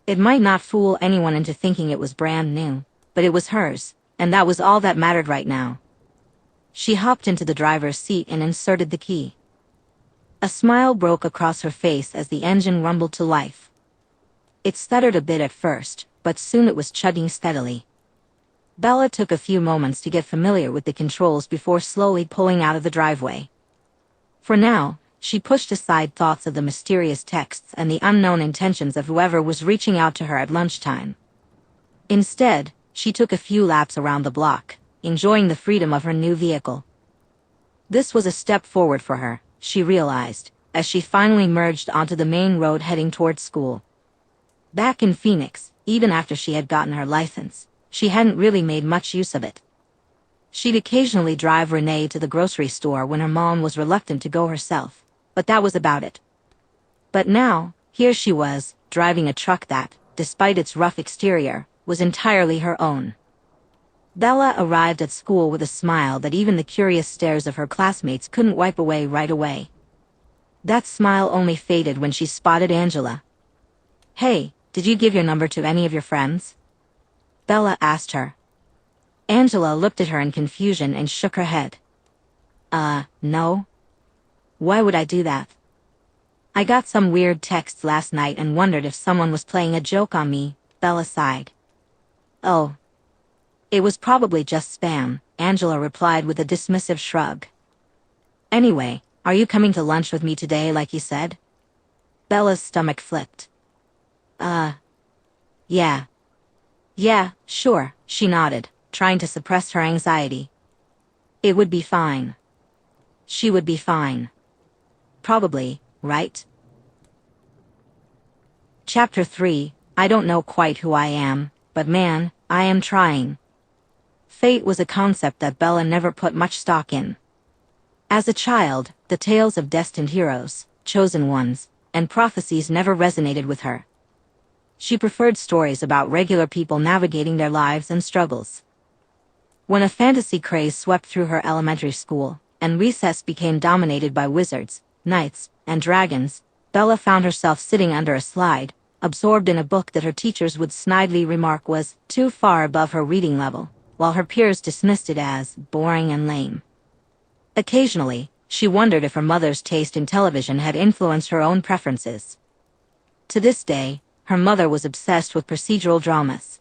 It might not fool anyone into thinking it was brand new, but it was hers, and that was all that mattered right now. She hopped into the driver's seat and inserted the key. A smile broke across her face as the engine rumbled to life. It stuttered a bit at first, but soon it was chugging steadily. Bella took a few moments to get familiar with the controls before slowly pulling out of the driveway. For now, she pushed aside thoughts of the mysterious texts and the unknown intentions of whoever was reaching out to her at lunchtime. Instead, she took a few laps around the block, enjoying the freedom of her new vehicle. This was a step forward for her, she realized, as she finally merged onto the main road heading towards school. Back in Phoenix, even after she had gotten her license, she hadn't really made much use of it. She'd occasionally drive Renee to the grocery store when her mom was reluctant to go herself, but that was about it. But now, here she was, driving a truck that, despite its rough exterior, was entirely her own. Bella arrived at school with a smile that even the curious stares of her classmates couldn't wipe away right away. That smile only faded when she spotted Angela. Hey, did you give your number to any of your friends? Bella asked her. Angela looked at her in confusion and shook her head. No. Why would I do that? I got some weird texts last night and wondered if someone was playing a joke on me, Bella sighed. Oh. It was probably just spam, Angela replied with a dismissive shrug. Anyway, are you coming to lunch with me today like you said? Bella's stomach flipped. Yeah. Yeah, sure, she nodded, trying to suppress her anxiety. It would be fine. She would be fine. Probably, right? Chapter 3, I don't know quite who I am, but man, I am trying. Fate was a concept that Bella never put much stock in. As a child, the tales of destined heroes, chosen ones, and prophecies never resonated with her. She preferred stories about regular people navigating their lives and struggles. When a fantasy craze swept through her elementary school, and recess became dominated by wizards, knights, and dragons, Bella found herself sitting under a slide, absorbed in a book that her teachers would snidely remark was too far above her reading level, while her peers dismissed it as boring and lame. Occasionally, she wondered if her mother's taste in television had influenced her own preferences. To this day, her mother was obsessed with procedural dramas.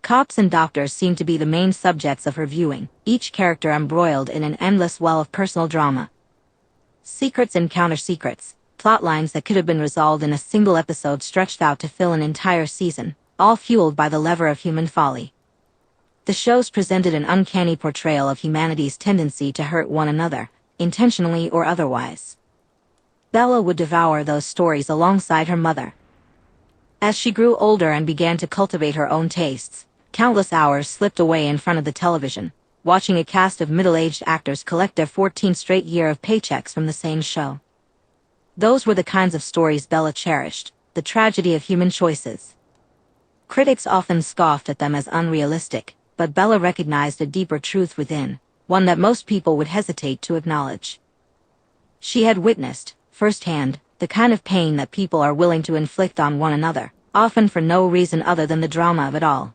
Cops and doctors seemed to be the main subjects of her viewing, each character embroiled in an endless well of personal drama. Secrets and counter-secrets, plotlines that could have been resolved in a single episode stretched out to fill an entire season, all fueled by the lever of human folly. The shows presented an uncanny portrayal of humanity's tendency to hurt one another, intentionally or otherwise. Bella would devour those stories alongside her mother. As she grew older and began to cultivate her own tastes, countless hours slipped away in front of the television, watching a cast of middle-aged actors collect their 14th straight year of paychecks from the same show. Those were the kinds of stories Bella cherished, the tragedy of human choices. Critics often scoffed at them as unrealistic, but Bella recognized a deeper truth within, one that most people would hesitate to acknowledge. She had witnessed, firsthand, the kind of pain that people are willing to inflict on one another, often for no reason other than the drama of it all.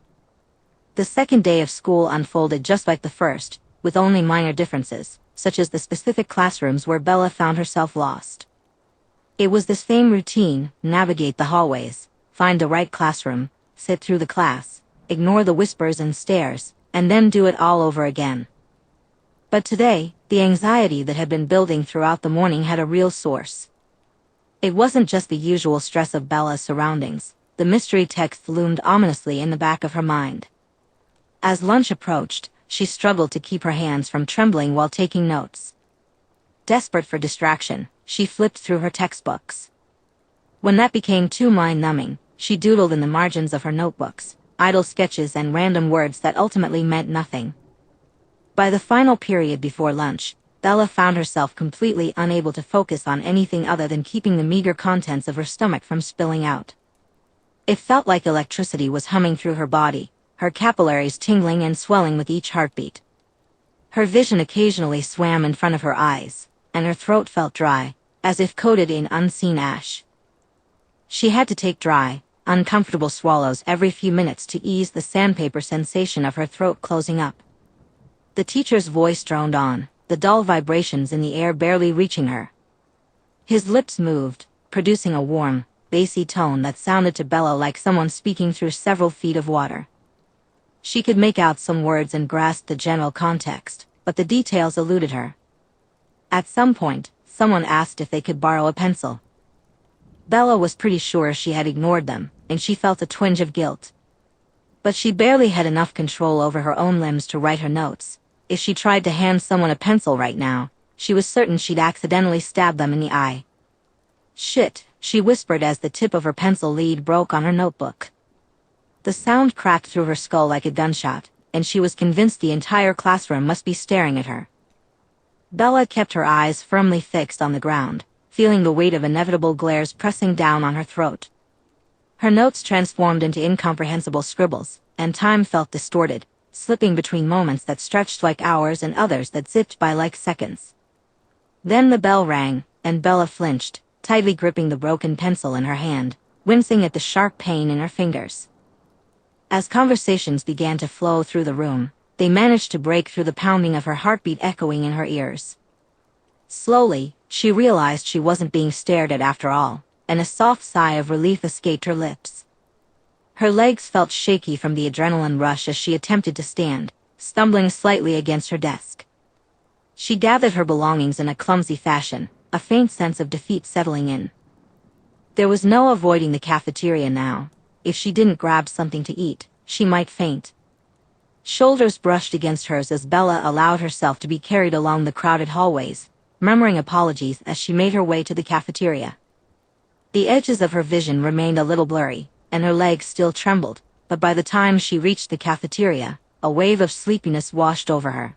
The second day of school unfolded just like the first, with only minor differences, such as the specific classrooms where Bella found herself lost. It was the same routine: navigate the hallways, find the right classroom, sit through the class, ignore the whispers and stares, and then do it all over again. But today, the anxiety that had been building throughout the morning had a real source. It wasn't just the usual stress of Bella's surroundings. The mystery text loomed ominously in the back of her mind. As lunch approached, she struggled to keep her hands from trembling while taking notes. Desperate for distraction, she flipped through her textbooks. When that became too mind-numbing, she doodled in the margins of her notebooks, idle sketches and random words that ultimately meant nothing. By the final period before lunch, Bella found herself completely unable to focus on anything other than keeping the meager contents of her stomach from spilling out. It felt like electricity was humming through her body, her capillaries tingling and swelling with each heartbeat. Her vision occasionally swam in front of her eyes, and her throat felt dry, as if coated in unseen ash. She had to take dry, uncomfortable swallows every few minutes to ease the sandpaper sensation of her throat closing up. The teacher's voice droned on, the dull vibrations in the air barely reaching her. His lips moved, producing a warm, bassy tone that sounded to Bella like someone speaking through several feet of water. She could make out some words and grasp the general context, but the details eluded her. At some point, someone asked if they could borrow a pencil. Bella was pretty sure she had ignored them, and she felt a twinge of guilt. But she barely had enough control over her own limbs to write her notes. If she tried to hand someone a pencil right now, she was certain she'd accidentally stab them in the eye. Shit, she whispered as the tip of her pencil lead broke on her notebook. The sound cracked through her skull like a gunshot, and she was convinced the entire classroom must be staring at her. Bella kept her eyes firmly fixed on the ground, feeling the weight of inevitable glares pressing down on her throat. Her notes transformed into incomprehensible scribbles, and time felt distorted, slipping between moments that stretched like hours and others that zipped by like seconds. Then the bell rang, and Bella flinched, tightly gripping the broken pencil in her hand, wincing at the sharp pain in her fingers. As conversations began to flow through the room, they managed to break through the pounding of her heartbeat echoing in her ears. Slowly, she realized she wasn't being stared at after all, and a soft sigh of relief escaped her lips. Her legs felt shaky from the adrenaline rush as she attempted to stand, stumbling slightly against her desk. She gathered her belongings in a clumsy fashion, a faint sense of defeat settling in. There was no avoiding the cafeteria now. If she didn't grab something to eat, she might faint. Shoulders brushed against hers as Bella allowed herself to be carried along the crowded hallways, murmuring apologies as she made her way to the cafeteria. The edges of her vision remained a little blurry, and her legs still trembled, but by the time she reached the cafeteria, a wave of sleepiness washed over her.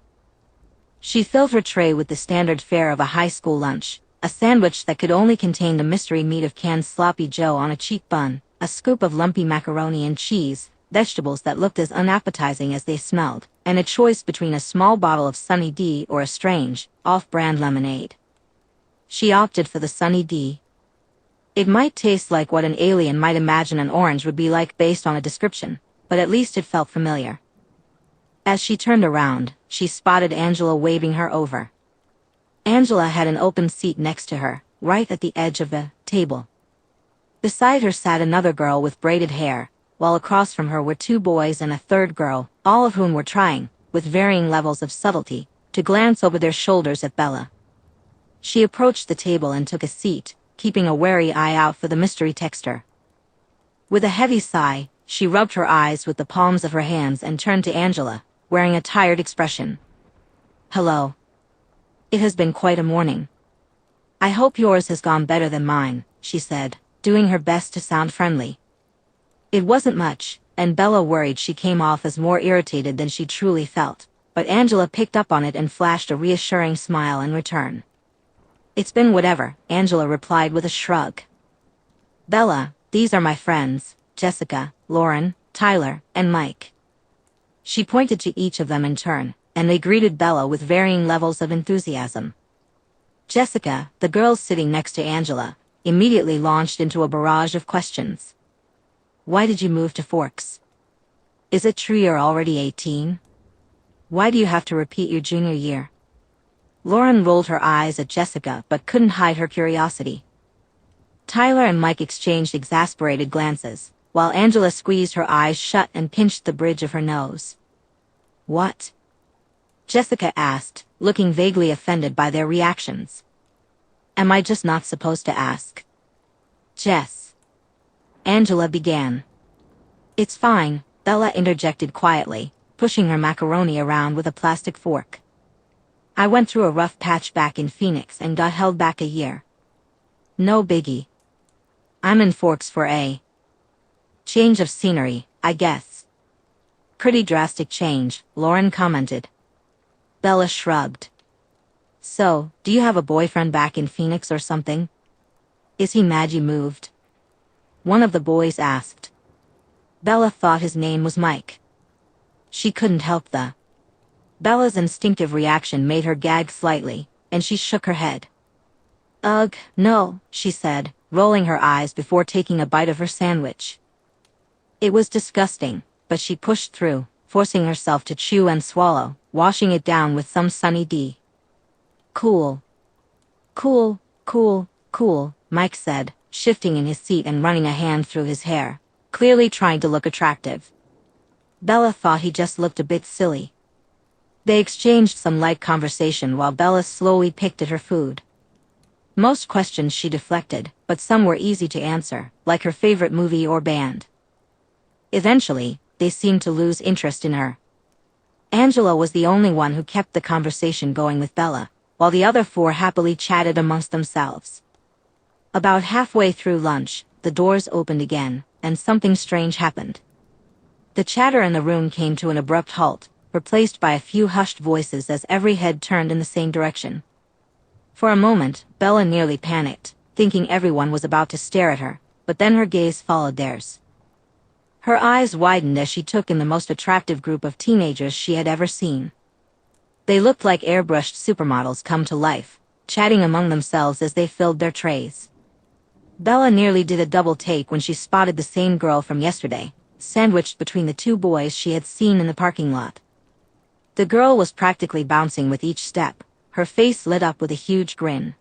She filled her tray with the standard fare of a high school lunch, a sandwich that could only contain the mystery meat of canned sloppy joe on a cheap bun, a scoop of lumpy macaroni and cheese, vegetables that looked as unappetizing as they smelled, and a choice between a small bottle of Sunny D or a strange, off-brand lemonade. She opted for the Sunny D. It might taste like what an alien might imagine an orange would be like based on a description, but at least it felt familiar. As she turned around, she spotted Angela waving her over. Angela had an open seat next to her, right at the edge of the table. Beside her sat another girl with braided hair, while across from her were two boys and a third girl, all of whom were trying, with varying levels of subtlety, to glance over their shoulders at Bella. She approached the table and took a seat, keeping a wary eye out for the mystery texter. With a heavy sigh, she rubbed her eyes with the palms of her hands and turned to Angela, wearing a tired expression. "Hello. It has been quite a morning. I hope yours has gone better than mine," she said, doing her best to sound friendly. It wasn't much, and Bella worried she came off as more irritated than she truly felt, but Angela picked up on it and flashed a reassuring smile in return. "It's been whatever," Angela replied with a shrug. "Bella, these are my friends, Jessica, Lauren, Tyler, and Mike." She pointed to each of them in turn, and they greeted Bella with varying levels of enthusiasm. Jessica, the girl sitting next to Angela, immediately launched into a barrage of questions. "Why did you move to Forks? Is it true you're already 18? Why do you have to repeat your junior year?" Lauren rolled her eyes at Jessica but couldn't hide her curiosity. Tyler and Mike exchanged exasperated glances, while Angela squeezed her eyes shut and pinched the bridge of her nose. "What?" Jessica asked, looking vaguely offended by their reactions. "Am I just not supposed to ask?" "Jess," Angela began. "It's fine," Bella interjected quietly, pushing her macaroni around with a plastic fork. "I went through a rough patch back in Phoenix and got held back a year. No biggie. I'm in Forks for a change of scenery, I guess." "Pretty drastic change," Lauren commented. Bella shrugged. "So, do you have a boyfriend back in Phoenix or something? Is he mad you moved?" one of the boys asked. Bella thought his name was Mike. She couldn't help the Bella's instinctive reaction made her gag slightly, and she shook her head. "Ugh, no," she said, rolling her eyes before taking a bite of her sandwich. It was disgusting, but she pushed through, forcing herself to chew and swallow, washing it down with some Sunny D. "Cool. Cool, cool, cool," Mike said, shifting in his seat and running a hand through his hair, clearly trying to look attractive. Bella thought he just looked a bit silly. They exchanged some light conversation while Bella slowly picked at her food. Most questions she deflected, but some were easy to answer, like her favorite movie or band. Eventually, they seemed to lose interest in her. Angela was the only one who kept the conversation going with Bella, while the other four happily chatted amongst themselves. About halfway through lunch, the doors opened again, and something strange happened. The chatter in the room came to an abrupt halt, replaced by a few hushed voices as every head turned in the same direction. For a moment, Bella nearly panicked, thinking everyone was about to stare at her, but then her gaze followed theirs. Her eyes widened as she took in the most attractive group of teenagers she had ever seen. They looked like airbrushed supermodels come to life, chatting among themselves as they filled their trays. Bella nearly did a double take when she spotted the same girl from yesterday, sandwiched between the two boys she had seen in the parking lot. The girl was practically bouncing with each step, her face lit up with a huge grin.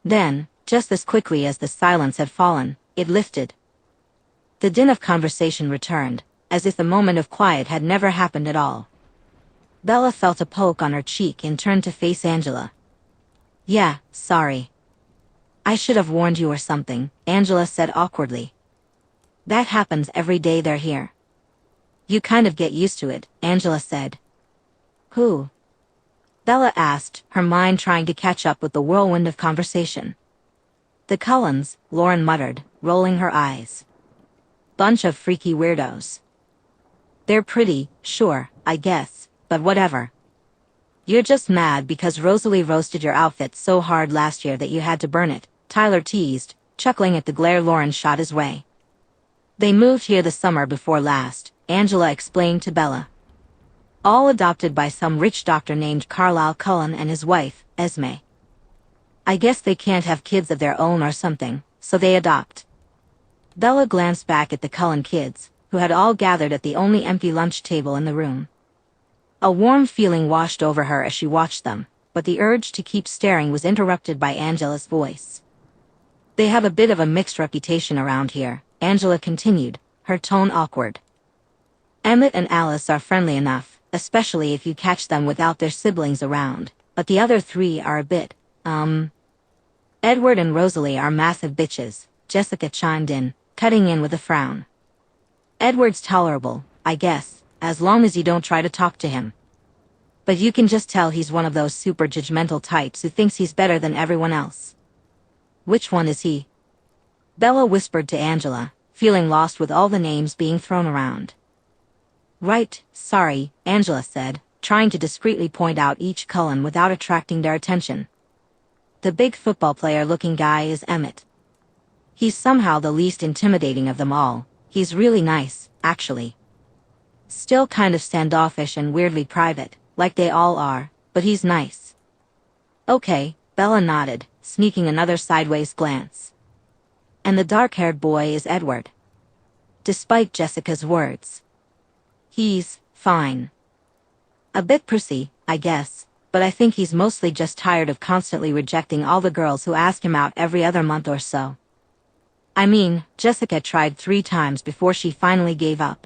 Then, just as quickly as the silence had fallen, it lifted. The din of conversation returned, as if the moment of quiet had never happened at all. Bella felt a poke on her cheek and turned to face Angela. "Yeah, sorry. I should have warned you or something," Angela said awkwardly. "That happens every day they're here." You kind of get used to it, Angela said. Who? Bella asked, her mind trying to catch up with the whirlwind of conversation. The Cullens, Lauren muttered, rolling her eyes. Bunch of freaky weirdos. They're pretty, sure, I guess, but whatever. You're just mad because Rosalie roasted your outfit so hard last year that you had to burn it, Tyler teased, chuckling at the glare Lauren shot his way. They moved here the summer before last, Angela explained to Bella. All adopted by some rich doctor named Carlisle Cullen and his wife, Esme. I guess they can't have kids of their own or something, so they adopt. Bella glanced back at the Cullen kids, who had all gathered at the only empty lunch table in the room. A warm feeling washed over her as she watched them, but the urge to keep staring was interrupted by Angela's voice. They have a bit of a mixed reputation around here, Angela continued, her tone awkward. Emmett and Alice are friendly enough, especially if you catch them without their siblings around, but the other three are a bit, Edward and Rosalie are massive bitches, Jessica chimed in, cutting in with a frown. Edward's tolerable, I guess, as long as you don't try to talk to him. But you can just tell he's one of those super judgmental types who thinks he's better than everyone else. Which one is he? Bella whispered to Angela, feeling lost with all the names being thrown around. Right, sorry, Angela said, trying to discreetly point out each Cullen without attracting their attention. The big football player-looking guy is Emmett. He's somehow the least intimidating of them all. He's really nice, actually. Still kind of standoffish and weirdly private, like they all are, but he's nice. Okay, Bella nodded, sneaking another sideways glance. And the dark-haired boy is Edward. Despite Jessica's words. He's fine. A bit prissy, I guess, but I think he's mostly just tired of constantly rejecting all the girls who ask him out every other month or so. I mean, Jessica tried 3 times before she finally gave up.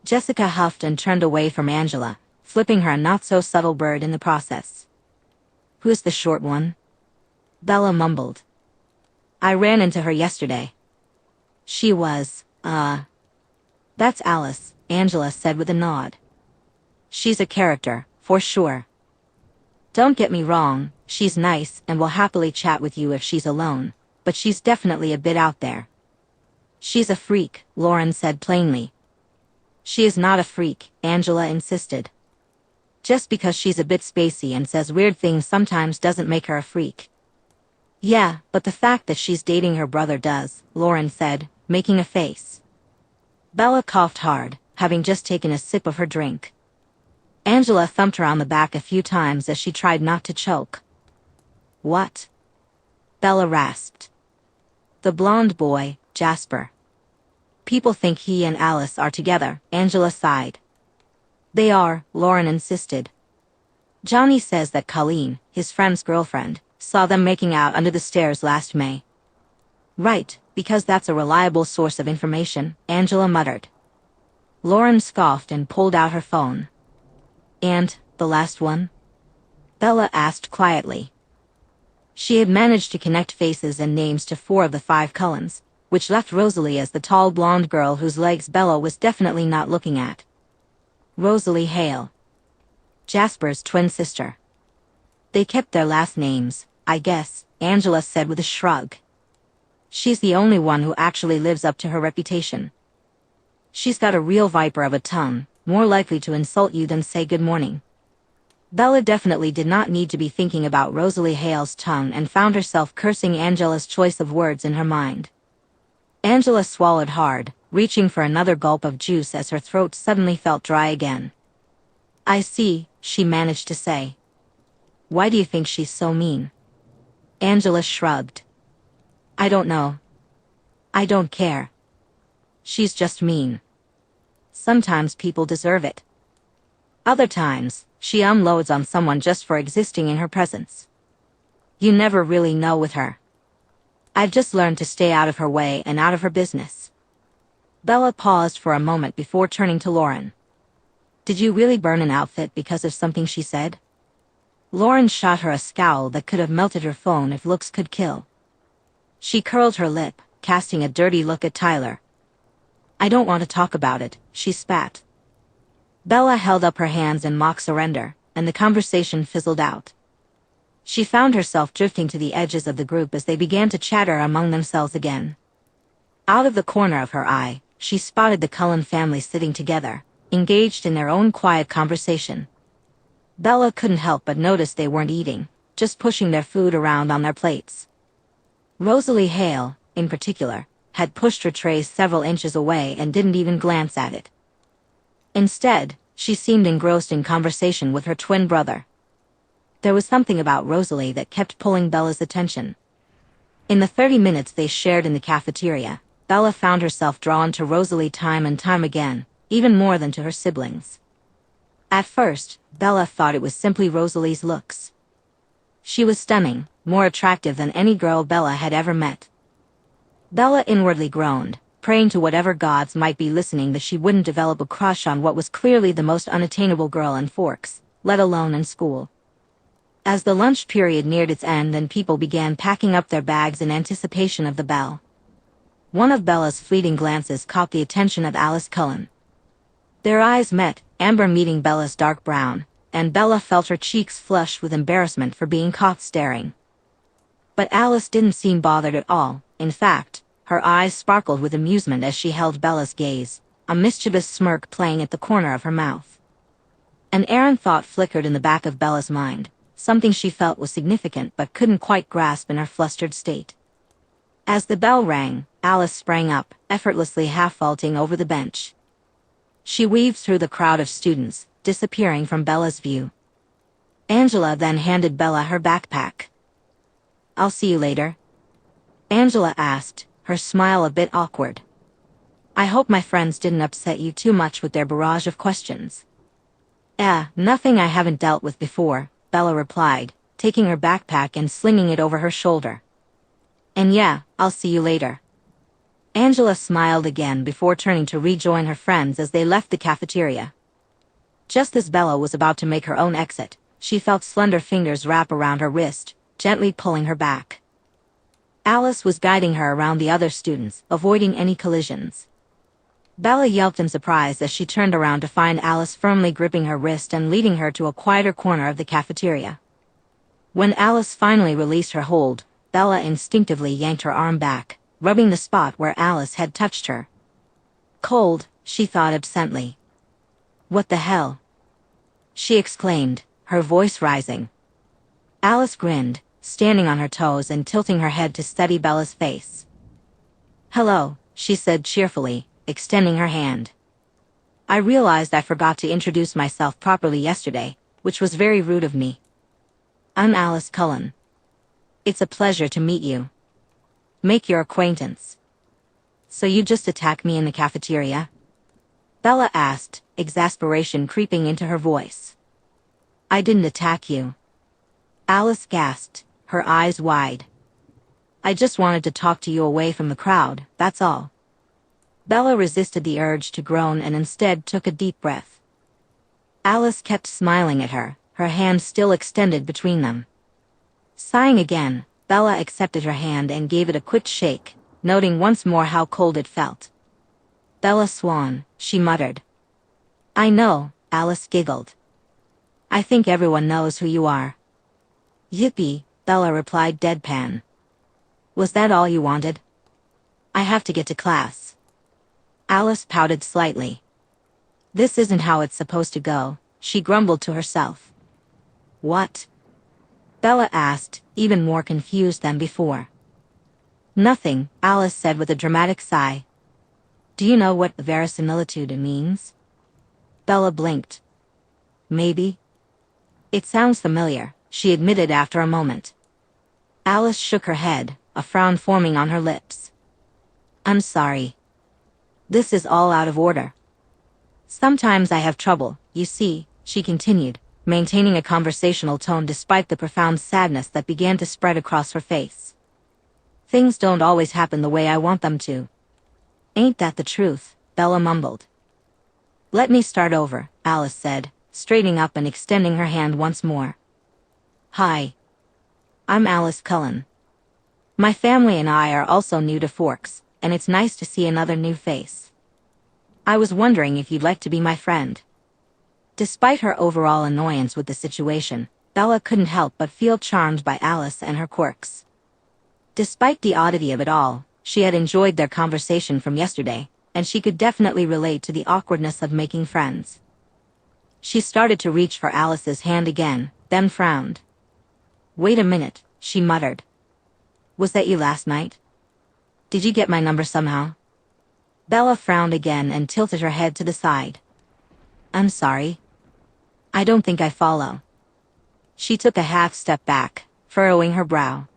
Jessica huffed and turned away from Angela, flipping her a not-so-subtle bird in the process. Who's the short one? Bella mumbled. I ran into her yesterday. She was, That's Alice, Angela said with a nod. She's a character, for sure. Don't get me wrong, she's nice and will happily chat with you if she's alone, but she's definitely a bit out there. She's a freak, Lauren said plainly. She is not a freak, Angela insisted. Just because she's a bit spacey and says weird things sometimes doesn't make her a freak. Yeah, but the fact that she's dating her brother does, Lauren said, making a face. Bella coughed hard, having just taken a sip of her drink. Angela thumped her on the back a few times as she tried not to choke. What? Bella rasped. The blonde boy, Jasper. People think he and Alice are together, Angela sighed. They are, Lauren insisted. Johnny says that Colleen, his friend's girlfriend, saw them making out under the stairs last May. Right, because that's a reliable source of information, Angela muttered. Lauren scoffed and pulled out her phone. And, the last one? Bella asked quietly. She had managed to connect faces and names to 4 of the 5 Cullens, which left Rosalie as the tall blonde girl whose legs Bella was definitely not looking at. Rosalie Hale. Jasper's twin sister. They kept their last names, I guess, Angela said with a shrug. She's the only one who actually lives up to her reputation. She's got a real viper of a tongue, more likely to insult you than say good morning. Bella definitely did not need to be thinking about Rosalie Hale's tongue and found herself cursing Angela's choice of words in her mind. Angela swallowed hard, reaching for another gulp of juice as her throat suddenly felt dry again. I see, she managed to say. Why do you think she's so mean? Angela shrugged. I don't know. I don't care. She's just mean. Sometimes people deserve it. Other times, she unloads on someone just for existing in her presence. You never really know with her. I've just learned to stay out of her way and out of her business. Bella paused for a moment before turning to Lauren. Did you really burn an outfit because of something she said? Lauren shot her a scowl that could have melted her phone if looks could kill. She curled her lip, casting a dirty look at Tyler. I don't want to talk about it, she spat. Bella held up her hands in mock surrender, and the conversation fizzled out. She found herself drifting to the edges of the group as they began to chatter among themselves again. Out of the corner of her eye, she spotted the Cullen family sitting together, engaged in their own quiet conversation. Bella couldn't help but notice they weren't eating, just pushing their food around on their plates. Rosalie Hale, in particular, had pushed her tray several inches away and didn't even glance at it. Instead, she seemed engrossed in conversation with her twin brother. There was something about Rosalie that kept pulling Bella's attention. In the 30 minutes they shared in the cafeteria, Bella found herself drawn to Rosalie time and time again, even more than to her siblings. At first, Bella thought it was simply Rosalie's looks. She was stunning, more attractive than any girl Bella had ever met. Bella inwardly groaned, praying to whatever gods might be listening that she wouldn't develop a crush on what was clearly the most unattainable girl in Forks, let alone in school. As the lunch period neared its end and people began packing up their bags in anticipation of the bell, one of Bella's fleeting glances caught the attention of Alice Cullen. Their eyes met, amber meeting Bella's dark brown, and Bella felt her cheeks flush with embarrassment for being caught staring. But Alice didn't seem bothered at all. In fact, her eyes sparkled with amusement as she held Bella's gaze, a mischievous smirk playing at the corner of her mouth. An errant thought flickered in the back of Bella's mind, something she felt was significant but couldn't quite grasp in her flustered state. As the bell rang, Alice sprang up, effortlessly half-vaulting over the bench. She weaved through the crowd of students, disappearing from Bella's view. Angela then handed Bella her backpack. "I'll see you later," Angela asked, her smile a bit awkward. "I hope my friends didn't upset you too much with their barrage of questions." Nothing I haven't dealt with before," Bella replied, taking her backpack and slinging it over her shoulder. "And yeah, I'll see you later." Angela smiled again before turning to rejoin her friends as they left the cafeteria. Just as Bella was about to make her own exit, she felt slender fingers wrap around her wrist, gently pulling her back. Alice was guiding her around the other students, avoiding any collisions. Bella yelped in surprise as she turned around to find Alice firmly gripping her wrist and leading her to a quieter corner of the cafeteria. When Alice finally released her hold, Bella instinctively yanked her arm back, rubbing the spot where Alice had touched her. "Cold," she thought absently. "What the hell?" she exclaimed, her voice rising. Alice grinned, standing on her toes and tilting her head to study Bella's face. "Hello," she said cheerfully, extending her hand. "I realized I forgot to introduce myself properly yesterday, which was very rude of me. I'm Alice Cullen. It's a pleasure to meet you. Make your acquaintance." "So you just attacked me in the cafeteria?" Bella asked, exasperation creeping into her voice. "I didn't attack you," Alice gasped, her eyes wide. "I just wanted to talk to you away from the crowd, that's all." Bella resisted the urge to groan and instead took a deep breath. Alice kept smiling at her, her hands still extended between them. Sighing again, Bella accepted her hand and gave it a quick shake, noting once more how cold it felt. "Bella Swan," she muttered. "I know," Alice giggled. "I think everyone knows who you are." "Yippee," Bella replied deadpan. "Was that all you wanted? I have to get to class." Alice pouted slightly. "This isn't how it's supposed to go," she grumbled to herself. "What?" Bella asked, even more confused than before. "Nothing," Alice said with a dramatic sigh. "Do you know what verisimilitude means?" Bella blinked. "Maybe." "It sounds familiar," she admitted after a moment. Alice shook her head, a frown forming on her lips. "I'm sorry. This is all out of order. Sometimes I have trouble, you see," she continued, maintaining a conversational tone despite the profound sadness that began to spread across her face. "Things don't always happen the way I want them to." "Ain't that the truth?" Bella mumbled. "Let me start over," Alice said, straightening up and extending her hand once more. "Hi. I'm Alice Cullen. My family and I are also new to Forks, and it's nice to see another new face." I was wondering if you'd like to be my friend. Despite her overall annoyance with the situation, Bella couldn't help but feel charmed by Alice and her quirks. Despite the oddity of it all, she had enjoyed their conversation from yesterday, and she could definitely relate to the awkwardness of making friends. She started to reach for Alice's hand again, then frowned. "Wait a minute," she muttered. "Was that you last night? Did you get my number somehow?" Bella frowned again and tilted her head to the side. "I'm sorry. I don't think I follow." She took a half step back, furrowing her brow.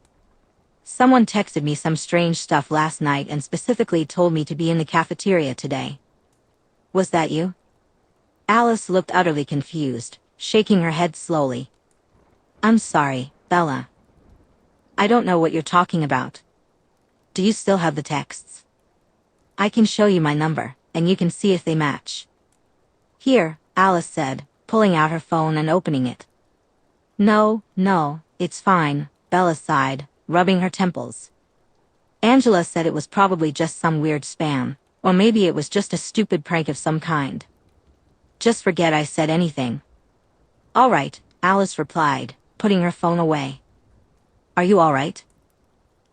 "Someone texted me some strange stuff last night and specifically told me to be in the cafeteria today. Was that you?" Alice looked utterly confused, shaking her head slowly. "I'm sorry, Bella. I don't know what you're talking about. Do you still have the texts? I can show you my number, and you can see if they match." "Here," Alice said, pulling out her phone and opening it. No, it's fine," Bella sighed, rubbing her temples. "Angela said it was probably just some weird spam, or maybe it was just a stupid prank of some kind. Just forget I said anything." "All right," Alice replied, putting her phone away. "Are you all right?"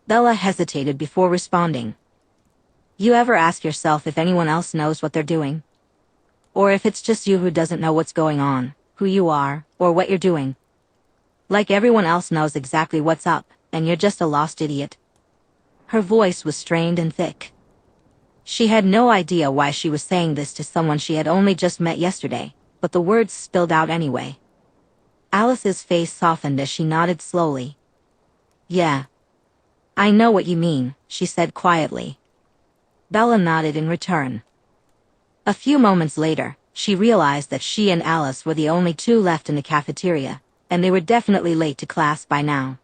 Bella hesitated before responding. "You ever ask yourself if anyone else knows what they're doing? Or if it's just you who doesn't know what's going on, who you are, or what you're doing? Like everyone else knows exactly what's up, and you're just a lost idiot?" Her voice was strained and thick. She had no idea why she was saying this to someone she had only just met yesterday, but the words spilled out anyway. Alice's face softened as she nodded slowly. "Yeah. I know what you mean," she said quietly. Bella nodded in return. A few moments later, she realized that she and Alice were the only two left in the cafeteria, and they were definitely late to class by now.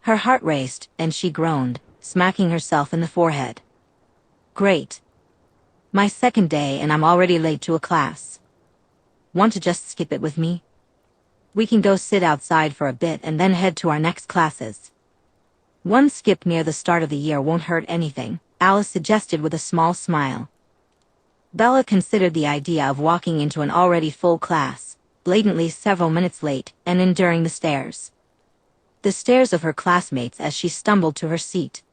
Her heart raced, and she groaned, smacking herself in the forehead. "Great. My second day and I'm already late to a class. Want to just skip it with me? We can go sit outside for a bit and then head to our next classes. One skip near the start of the year won't hurt anything," Alice suggested with a small smile. Bella considered the idea of walking into an already full class, blatantly several minutes late, and enduring the stares. The stares of her classmates as she stumbled to her seat.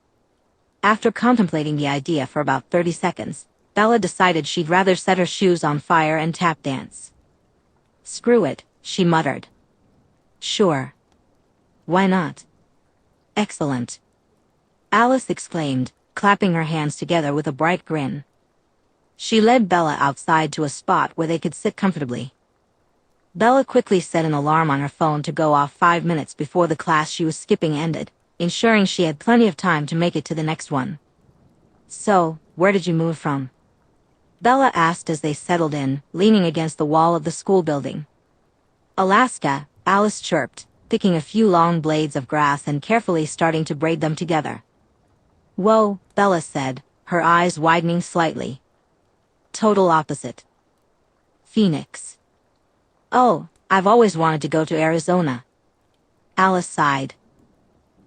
After contemplating the idea for about 30 seconds, Bella decided she'd rather set her shoes on fire and tap dance. "Screw it," she muttered. "Sure. Why not?" "Excellent," Alice exclaimed, clapping her hands together with a bright grin. She led Bella outside to a spot where they could sit comfortably. Bella quickly set an alarm on her phone to go off 5 minutes before the class she was skipping ended, ensuring she had plenty of time to make it to the next one. "So, where did you move from?" Bella asked as they settled in, leaning against the wall of the school building. "Alaska," Alice chirped, picking a few long blades of grass and carefully starting to braid them together. "Whoa," Bella said, her eyes widening slightly. "Total opposite. Phoenix." "Oh, I've always wanted to go to Arizona." Alice sighed.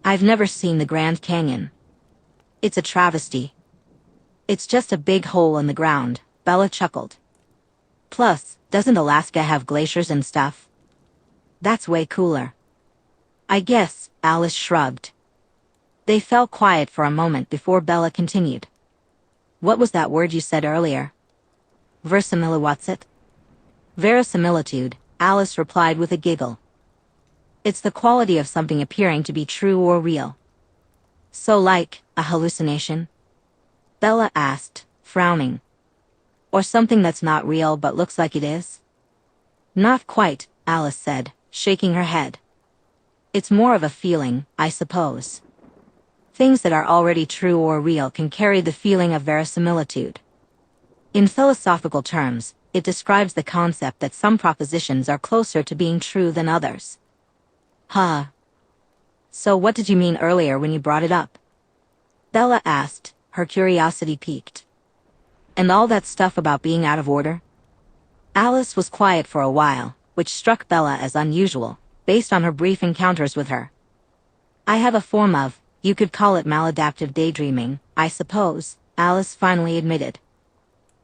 "I've never seen the Grand Canyon. It's a travesty." "It's just a big hole in the ground," Bella chuckled. "Plus, doesn't Alaska have glaciers and stuff? That's way cooler." "I guess," Alice shrugged. They fell quiet for a moment before Bella continued. "What was that word you said earlier?" "Verisimilitude." "Verisimilitude," Alice replied with a giggle. "It's the quality of something appearing to be true or real." "So like, a hallucination?" Bella asked, frowning. "Or something that's not real but looks like it is?" "Not quite," Alice said, shaking her head. "It's more of a feeling, I suppose. Things that are already true or real can carry the feeling of verisimilitude. In philosophical terms, it describes the concept that some propositions are closer to being true than others." "Huh. So what did you mean earlier when you brought it up?" Bella asked, her curiosity piqued. "And all that stuff about being out of order?" Alice was quiet for a while, which struck Bella as unusual, based on her brief encounters with her. "I have a form of, you could call it maladaptive daydreaming, I suppose," Alice finally admitted.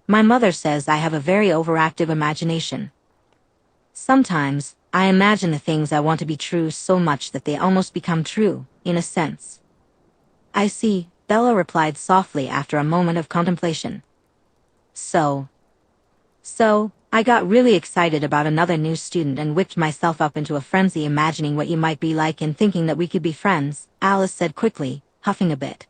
My mother says I have a very overactive imagination. Sometimes, I imagine the things I want to be true so much that they almost become true, in a sense. I see, Bella replied softly after a moment of contemplation. So, I got really excited about another new student and whipped myself up into a frenzy imagining what you might be like and thinking that we could be friends, Alice said quickly, huffing a bit.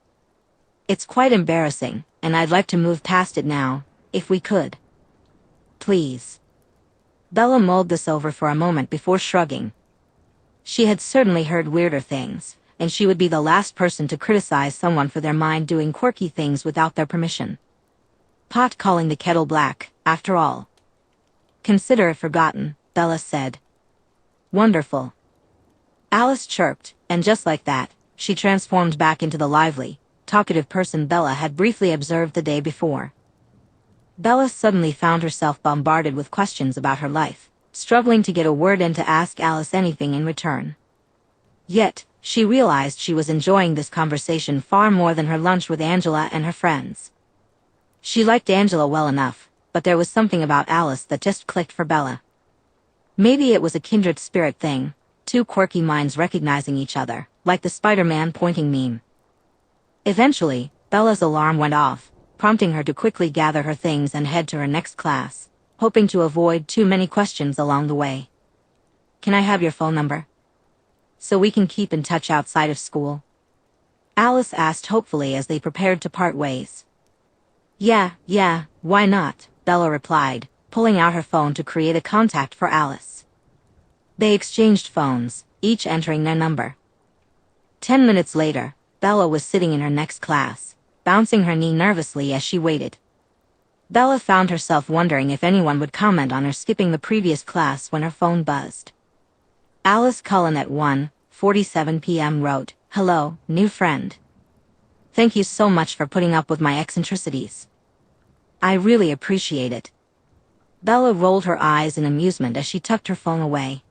It's quite embarrassing, and I'd like to move past it now, if we could. Please. Bella mulled this over for a moment before shrugging. She had certainly heard weirder things, and she would be the last person to criticize someone for their mind doing quirky things without their permission. Pot calling the kettle black, after all. Consider it forgotten, Bella said. Wonderful. Alice chirped, and just like that, she transformed back into the lively, talkative person Bella had briefly observed the day before. Bella suddenly found herself bombarded with questions about her life, struggling to get a word in to ask Alice anything in return. Yet, she realized she was enjoying this conversation far more than her lunch with Angela and her friends. She liked Angela well enough, but there was something about Alice that just clicked for Bella. Maybe it was a kindred spirit thing, two quirky minds recognizing each other, like the Spider-Man pointing meme. Eventually, Bella's alarm went off, prompting her to quickly gather her things and head to her next class, hoping to avoid too many questions along the way. Can I have your phone number? So we can keep in touch outside of school? Alice asked hopefully as they prepared to part ways. Yeah, why not? Bella replied, pulling out her phone to create a contact for Alice. They exchanged phones, each entering their number. 10 minutes later, Bella was sitting in her next class, bouncing her knee nervously as she waited. Bella found herself wondering if anyone would comment on her skipping the previous class when her phone buzzed. Alice Cullen at 1:47 p.m. wrote, "Hello, new friend. Thank you so much for putting up with my eccentricities. I really appreciate it." Bella rolled her eyes in amusement as she tucked her phone away.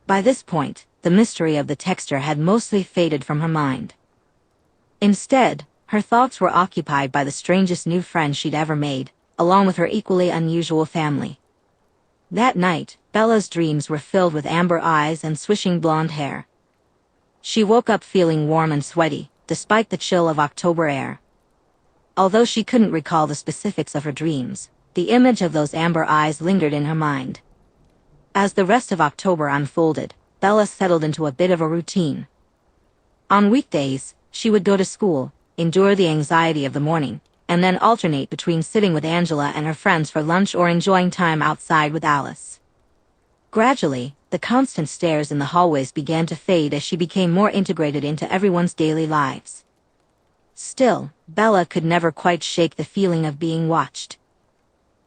By this point, the mystery of the texter had mostly faded from her mind. Instead, her thoughts were occupied by the strangest new friend she'd ever made, along with her equally unusual family. That night, Bella's dreams were filled with amber eyes and swishing blonde hair. She woke up feeling warm and sweaty, despite the chill of October air. Although she couldn't recall the specifics of her dreams, the image of those amber eyes lingered in her mind. As the rest of October unfolded, Bella settled into a bit of a routine. On weekdays, she would go to school, endure the anxiety of the morning, and then alternate between sitting with Angela and her friends for lunch or enjoying time outside with Alice. Gradually, the constant stares in the hallways began to fade as she became more integrated into everyone's daily lives. Still, Bella could never quite shake the feeling of being watched.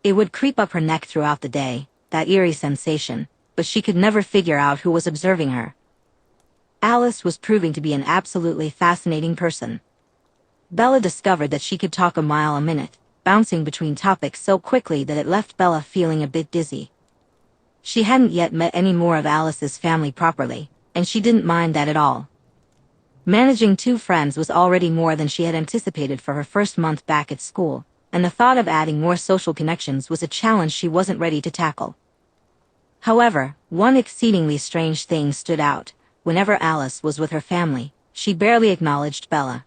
It would creep up her neck throughout the day, that eerie sensation, but she could never figure out who was observing her. Alice was proving to be an absolutely fascinating person. Bella discovered that she could talk a mile a minute, bouncing between topics so quickly that it left Bella feeling a bit dizzy. She hadn't yet met any more of Alice's family properly, and she didn't mind that at all. Managing two friends was already more than she had anticipated for her first month back at school, and the thought of adding more social connections was a challenge she wasn't ready to tackle. However, one exceedingly strange thing stood out. Whenever Alice was with her family, she barely acknowledged Bella.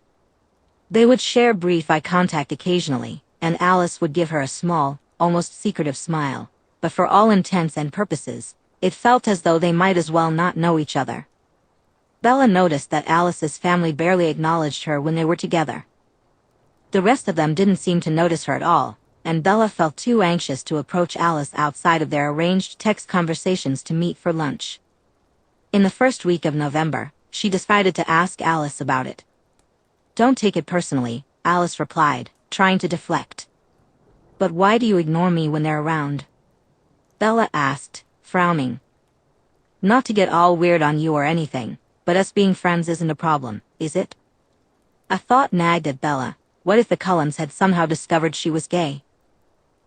They would share brief eye contact occasionally, and Alice would give her a small, almost secretive smile, but for all intents and purposes, it felt as though they might as well not know each other. Bella noticed that Alice's family barely acknowledged her when they were together. The rest of them didn't seem to notice her at all, and Bella felt too anxious to approach Alice outside of their arranged text conversations to meet for lunch. In the first week of November, she decided to ask Alice about it. "Don't take it personally," Alice replied, trying to deflect. "But why do you ignore me when they're around?" Bella asked, frowning. "Not to get all weird on you or anything, but us being friends isn't a problem, is it?" A thought nagged at Bella. What if the Cullens had somehow discovered she was gay?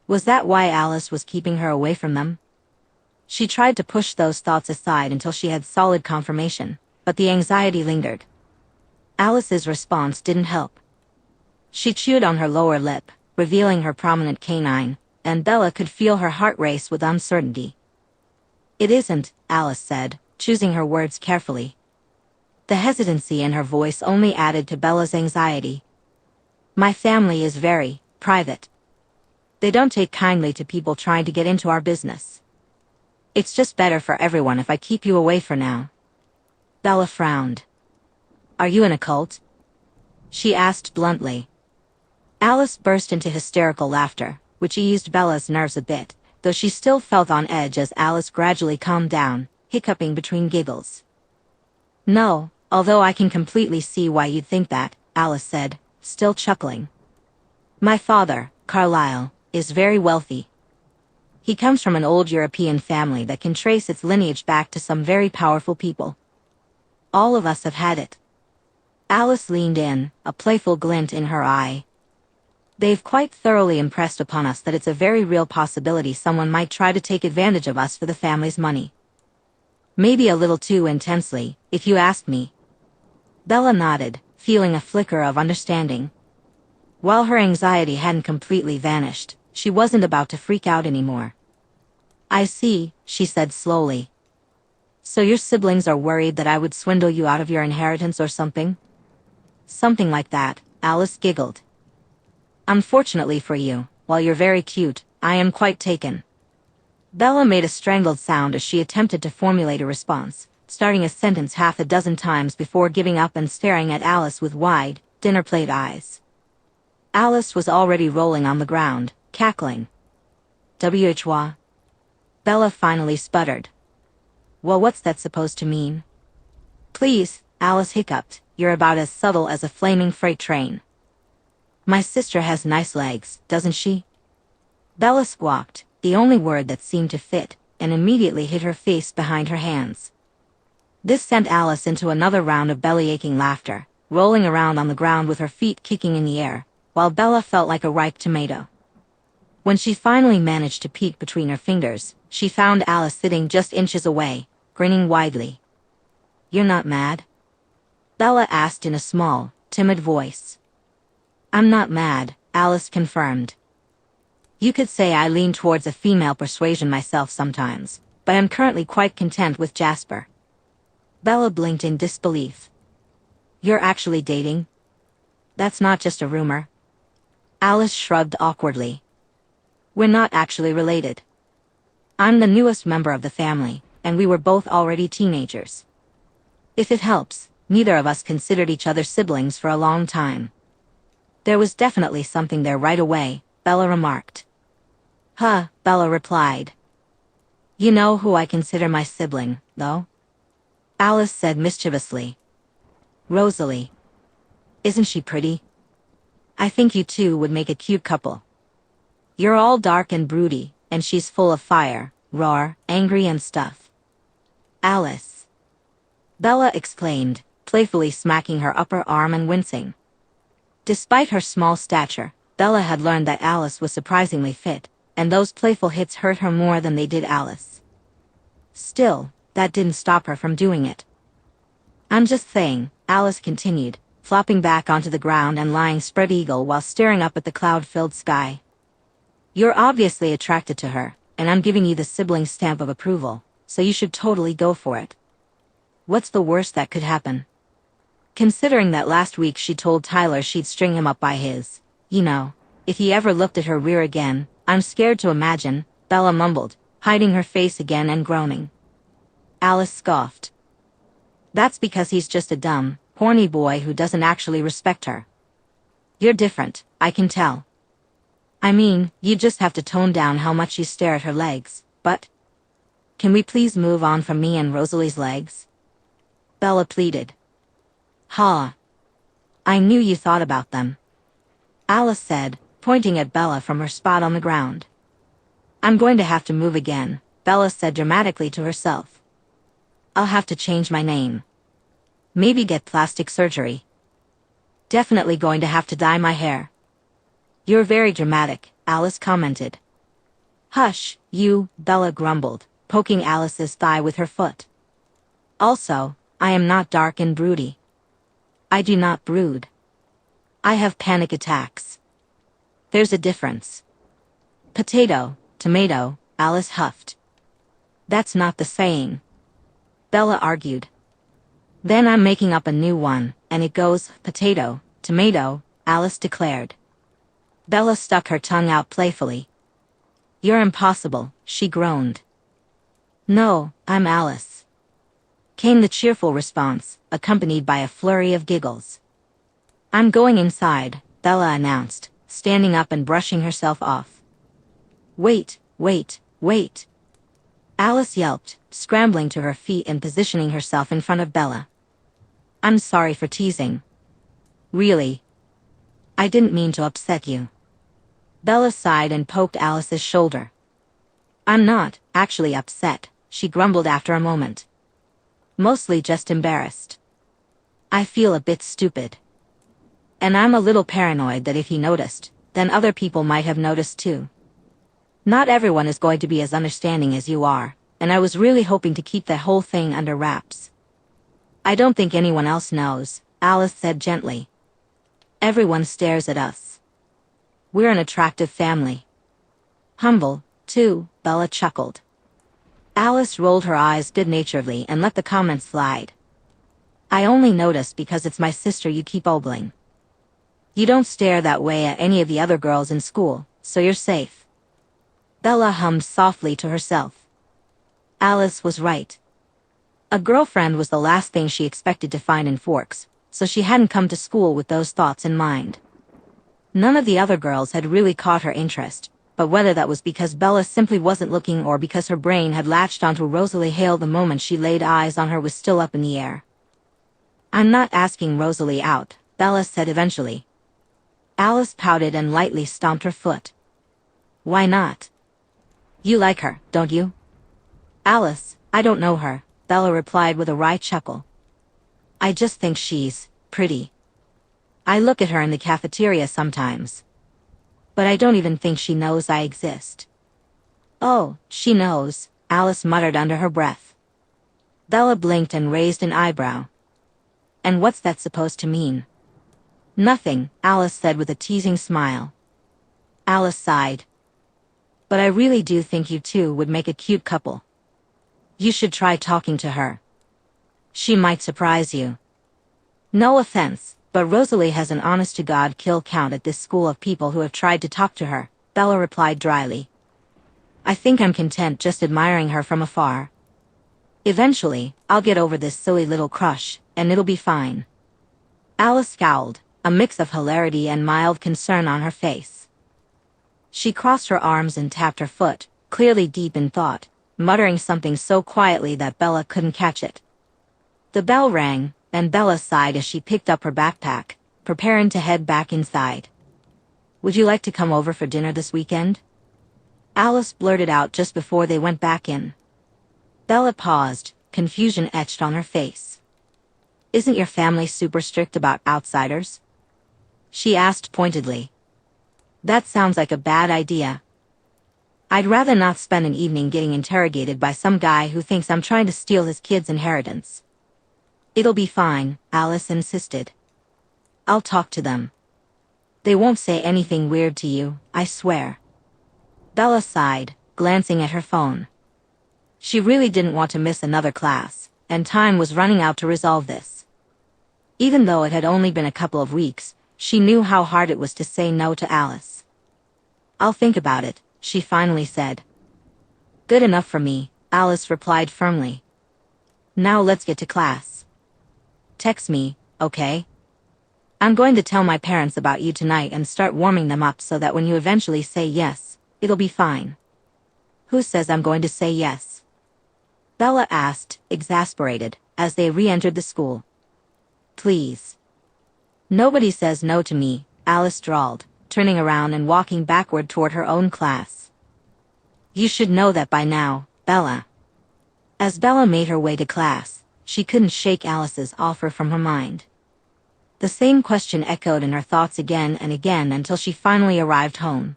Was that why Alice was keeping her away from them? She tried to push those thoughts aside until she had solid confirmation, but the anxiety lingered. Alice's response didn't help. She chewed on her lower lip, revealing her prominent canine, and Bella could feel her heart race with uncertainty. "It isn't," Alice said, choosing her words carefully. The hesitancy in her voice only added to Bella's anxiety. "My family is very private. They don't take kindly to people trying to get into our business. It's just better for everyone if I keep you away for now." Bella frowned. "Are you in a cult?" she asked bluntly. Alice burst into hysterical laughter, which eased Bella's nerves a bit, though she still felt on edge as Alice gradually calmed down, hiccuping between giggles. "No, although I can completely see why you'd think that," Alice said, still chuckling. "My father, Carlyle, is very wealthy. He comes from an old European family that can trace its lineage back to some very powerful people. All of us have had it." Alice leaned in, a playful glint in her eye. "They've quite thoroughly impressed upon us that it's a very real possibility someone might try to take advantage of us for the family's money. Maybe a little too intensely, if you ask me." Bella nodded, feeling a flicker of understanding. While her anxiety hadn't completely vanished, she wasn't about to freak out anymore. "I see," she said slowly. "So your siblings are worried that I would swindle you out of your inheritance or something?" "Something like that," Alice giggled. "Unfortunately for you, while you're very cute, I am quite taken." Bella made a strangled sound as she attempted to formulate a response, starting a sentence half a dozen times before giving up and staring at Alice with wide, dinner-plate eyes. Alice was already rolling on the ground, cackling. "Whwa?" Bella finally sputtered. "Well, what's that supposed to mean?" "Please," Alice hiccuped, "you're about as subtle as a flaming freight train." "My sister has nice legs, doesn't she?" Bella squawked, the only word that seemed to fit, and immediately hid her face behind her hands. This sent Alice into another round of belly-aching laughter, rolling around on the ground with her feet kicking in the air, while Bella felt like a ripe tomato. When she finally managed to peek between her fingers, she found Alice sitting just inches away, grinning widely. "You're not mad?" Bella asked in a small, timid voice. "I'm not mad," Alice confirmed. "You could say I lean towards a female persuasion myself sometimes, but I'm currently quite content with Jasper." Bella blinked in disbelief. "You're actually dating? That's not just a rumor." Alice shrugged awkwardly. "We're not actually related. I'm the newest member of the family, and we were both already teenagers. If it helps, neither of us considered each other siblings for a long time." "There was definitely something there right away," Bella remarked. "Huh," Bella replied. "You know who I consider my sibling, though?" Alice said mischievously. "Rosalie. Isn't she pretty? I think you two would make a cute couple. You're all dark and broody, and she's full of fire, raw, angry and stuff." "Alice!" Bella exclaimed, playfully smacking her upper arm and wincing. Despite her small stature, Bella had learned that Alice was surprisingly fit, and those playful hits hurt her more than they did Alice. Still, that didn't stop her from doing it. "I'm just saying," Alice continued, flopping back onto the ground and lying spread eagle while staring up at the cloud-filled sky. "You're obviously attracted to her, and I'm giving you the sibling stamp of approval, so you should totally go for it. What's the worst that could happen? Considering that last week she told Tyler she'd string him up by his, if he ever looked at her rear again, I'm scared to imagine," Bella mumbled, hiding her face again and groaning. Alice scoffed. "That's because he's just a dumb, horny boy who doesn't actually respect her. You're different, I can tell. I mean, you just have to tone down how much you stare at her legs, but... Can we please move on from me and Rosalie's legs?" Bella pleaded. "Ha! I knew you thought about them," Alice said, pointing at Bella from her spot on the ground. "I'm going to have to move again," Bella said dramatically to herself. "I'll have to change my name. Maybe get plastic surgery. Definitely going to have to dye my hair." "You're very dramatic," Alice commented. "Hush, you," Bella grumbled, poking Alice's thigh with her foot. "Also, I am not dark and broody. I do not brood. I have panic attacks." There's a difference. Potato, tomato, Alice huffed. That's not the saying. Bella argued. Then I'm making up a new one, and it goes, potato, tomato, Alice declared. Bella stuck her tongue out playfully. You're impossible, she groaned. No, I'm Alice, came the cheerful response, accompanied by a flurry of giggles. I'm going inside, Bella announced, standing up and brushing herself off. Wait, wait, wait. Alice yelped, scrambling to her feet and positioning herself in front of Bella. I'm sorry for teasing. Really? I didn't mean to upset you. Bella sighed and poked Alice's shoulder. I'm not, actually upset, she grumbled after a moment. Mostly just embarrassed. I feel a bit stupid. And I'm a little paranoid that if he noticed, then other people might have noticed too. Not everyone is going to be as understanding as you are, and I was really hoping to keep the whole thing under wraps. I don't think anyone else knows, Alice said gently. Everyone stares at us. We're an attractive family. Humble, too, Bella chuckled. Alice rolled her eyes good-naturedly and let the comment slide. I only noticed because it's my sister you keep ogling. You don't stare that way at any of the other girls in school, so you're safe. Bella hummed softly to herself. Alice was right. A girlfriend was the last thing she expected to find in Forks, so she hadn't come to school with those thoughts in mind. None of the other girls had really caught her interest, but whether that was because Bella simply wasn't looking or because her brain had latched onto Rosalie Hale the moment she laid eyes on her was still up in the air. I'm not asking Rosalie out, Bella said eventually. Alice pouted and lightly stomped her foot. Why not? You like her, don't you? Alice, I don't know her, Bella replied with a wry chuckle. I just think she's pretty. I look at her in the cafeteria sometimes. But I don't even think she knows I exist. Oh, she knows, Alice muttered under her breath. Bella blinked and raised an eyebrow. And what's that supposed to mean? Nothing, Alice said with a teasing smile. Alice sighed. But I really do think you two would make a cute couple. You should try talking to her. She might surprise you. No offense, but Rosalie has an honest-to-God kill count at this school of people who have tried to talk to her, Bella replied dryly. I think I'm content just admiring her from afar. Eventually, I'll get over this silly little crush, and it'll be fine. Alice scowled, a mix of hilarity and mild concern on her face. She crossed her arms and tapped her foot, clearly deep in thought, muttering something so quietly that Bella couldn't catch it. The bell rang, and Bella sighed as she picked up her backpack, preparing to head back inside. Would you like to come over for dinner this weekend? Alice blurted out just before they went back in. Bella paused, confusion etched on her face. Isn't your family super strict about outsiders? She asked pointedly. That sounds like a bad idea. I'd rather not spend an evening getting interrogated by some guy who thinks I'm trying to steal his kid's inheritance. It'll be fine, Alice insisted. I'll talk to them. They won't say anything weird to you, I swear. Bella sighed, glancing at her phone. She really didn't want to miss another class, and time was running out to resolve this. Even though it had only been a couple of weeks, she knew how hard it was to say no to Alice. I'll think about it, she finally said. Good enough for me, Alice replied firmly. Now let's get to class. Text me, okay? I'm going to tell my parents about you tonight and start warming them up so that when you eventually say yes, it'll be fine. Who says I'm going to say yes? Bella asked, exasperated, as they re-entered the school. Please. Nobody says no to me, Alice drawled, turning around and walking backward toward her own class. You should know that by now, Bella. As Bella made her way to class, she couldn't shake Alice's offer from her mind. The same question echoed in her thoughts again and again until she finally arrived home.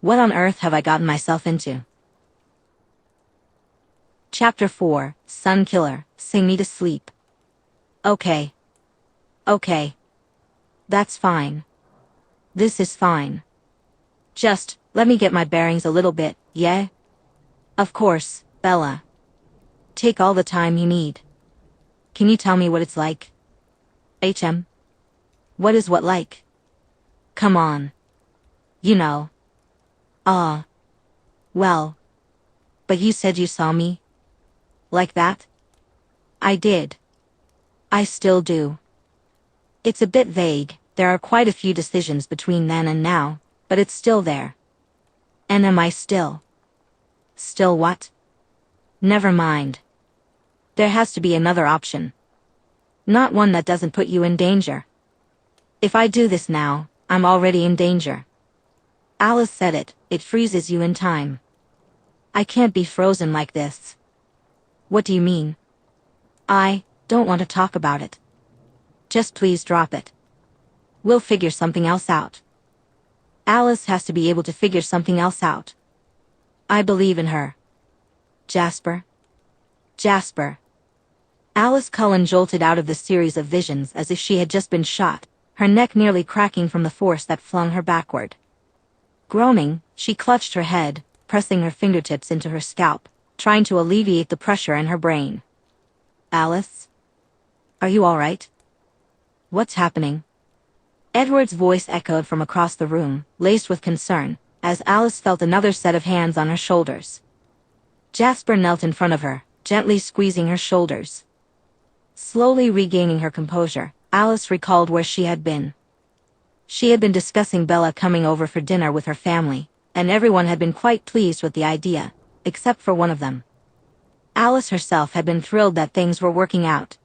What on earth have I gotten myself into? Chapter 4, Sun Killer, Sing Me to Sleep. Okay. Okay. That's fine. This is fine. Just, let me get my bearings a little bit, yeah? Of course, Bella. Take all the time you need. Can you tell me what it's like? What is what like? Come on. You know. Ah. Well. But you said you saw me? Like that? I did. I still do. It's a bit vague, there are quite a few decisions between then and now, but it's still there. And am I still? Still what? Never mind. There has to be another option. Not one that doesn't put you in danger. If I do this now, I'm already in danger. Alice said it, it freezes you in time. I can't be frozen like this. What do you mean? I don't want to talk about it. Just please drop it. We'll figure something else out. Alice has to be able to figure something else out. I believe in her. Jasper. Jasper. Alice Cullen jolted out of the series of visions as if she had just been shot, her neck nearly cracking from the force that flung her backward. Groaning, she clutched her head, pressing her fingertips into her scalp, trying to alleviate the pressure in her brain. Alice? Are you all right? What's happening? Edward's voice echoed from across the room, laced with concern, as Alice felt another set of hands on her shoulders. Jasper knelt in front of her, gently squeezing her shoulders. Slowly regaining her composure, Alice recalled where she had been. She had been discussing Bella coming over for dinner with her family, and everyone had been quite pleased with the idea, except for one of them. Alice herself had been thrilled that things were working out.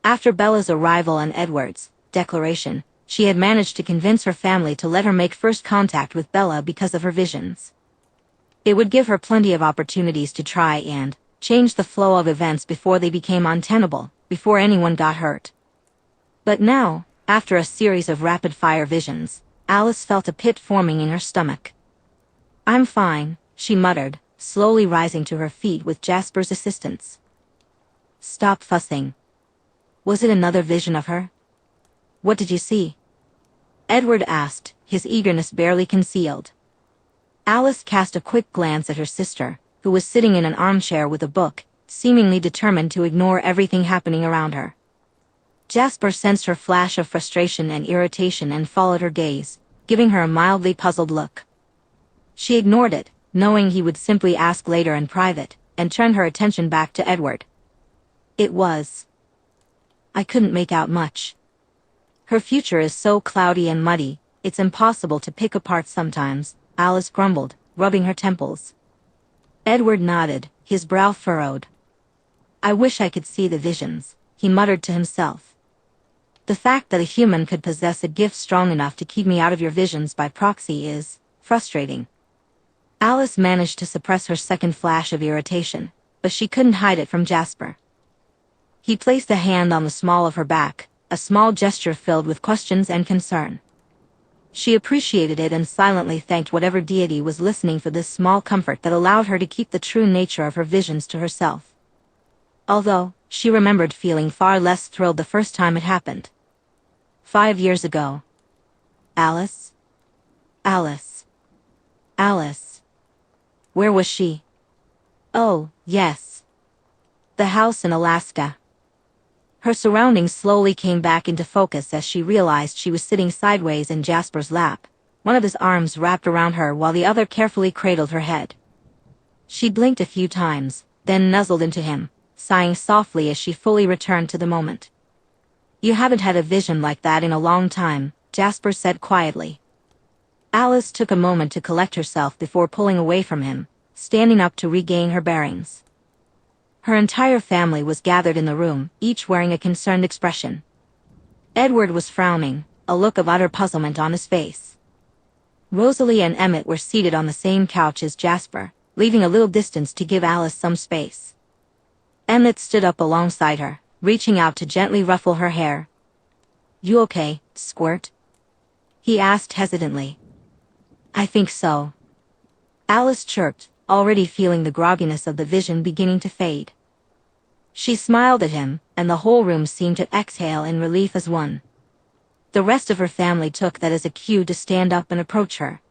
After Bella's arrival and Edward's declaration, she had managed to convince her family to let her make first contact with Bella because of her visions. It would give her plenty of opportunities to try and change the flow of events before they became untenable, before anyone got hurt. But now, after a series of rapid-fire visions, Alice felt a pit forming in her stomach. I'm fine, she muttered, slowly rising to her feet with Jasper's assistance. Stop fussing. Was it another vision of her? What did you see? Edward asked, his eagerness barely concealed. Alice cast a quick glance at her sister, who was sitting in an armchair with a book, seemingly determined to ignore everything happening around her. Jasper sensed her flash of frustration and irritation and followed her gaze, giving her a mildly puzzled look. She ignored it, knowing he would simply ask later in private, and turned her attention back to Edward. It was. I couldn't make out much. Her future is so cloudy and muddy, it's impossible to pick apart sometimes, Alice grumbled, rubbing her temples. Edward nodded, his brow furrowed. I wish I could see the visions, he muttered to himself. The fact that a human could possess a gift strong enough to keep me out of your visions by proxy is frustrating. Alice managed to suppress her second flash of irritation, but she couldn't hide it from Jasper. He placed a hand on the small of her back, a small gesture filled with questions and concern. She appreciated it and silently thanked whatever deity was listening for this small comfort that allowed her to keep the true nature of her visions to herself. Although, she remembered feeling far less thrilled the first time it happened. 5 years ago. Alice? Alice. Alice. Where was she? Oh, yes. The house in Alaska. Her surroundings slowly came back into focus as she realized she was sitting sideways in Jasper's lap, one of his arms wrapped around her while the other carefully cradled her head. She blinked a few times, then nuzzled into him, sighing softly as she fully returned to the moment. You haven't had a vision like that in a long time, Jasper said quietly. Alice took a moment to collect herself before pulling away from him, standing up to regain her bearings. Her entire family was gathered in the room, each wearing a concerned expression. Edward was frowning, a look of utter puzzlement on his face. Rosalie and Emmett were seated on the same couch as Jasper, leaving a little distance to give Alice some space. Emmett stood up alongside her, reaching out to gently ruffle her hair. You okay, Squirt? He asked hesitantly. I think so. Alice chirped, already feeling the grogginess of the vision beginning to fade. She smiled at him, and the whole room seemed to exhale in relief as one. The rest of her family took that as a cue to stand up and approach her.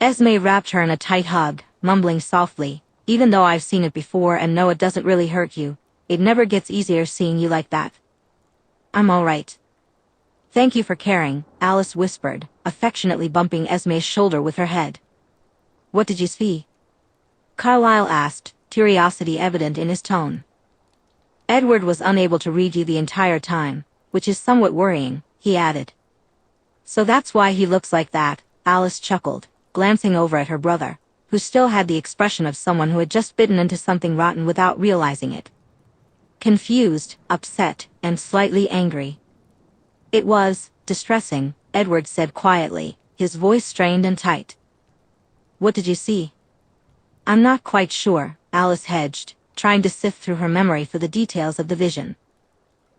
Esme wrapped her in a tight hug, mumbling softly, "Even though I've seen it before and know it doesn't really hurt you, it never gets easier seeing you like that." "I'm all right. Thank you for caring," Alice whispered, affectionately bumping Esme's shoulder with her head. "What did you see?" Carlyle asked, curiosity evident in his tone. "Edward was unable to read you the entire time, which is somewhat worrying," he added. "So that's why he looks like that," Alice chuckled, glancing over at her brother, who still had the expression of someone who had just bitten into something rotten without realizing it. Confused, upset, and slightly angry. "It was distressing," Edward said quietly, his voice strained and tight. "What did you see?" "I'm not quite sure," Alice hedged, trying to sift through her memory for the details of the vision.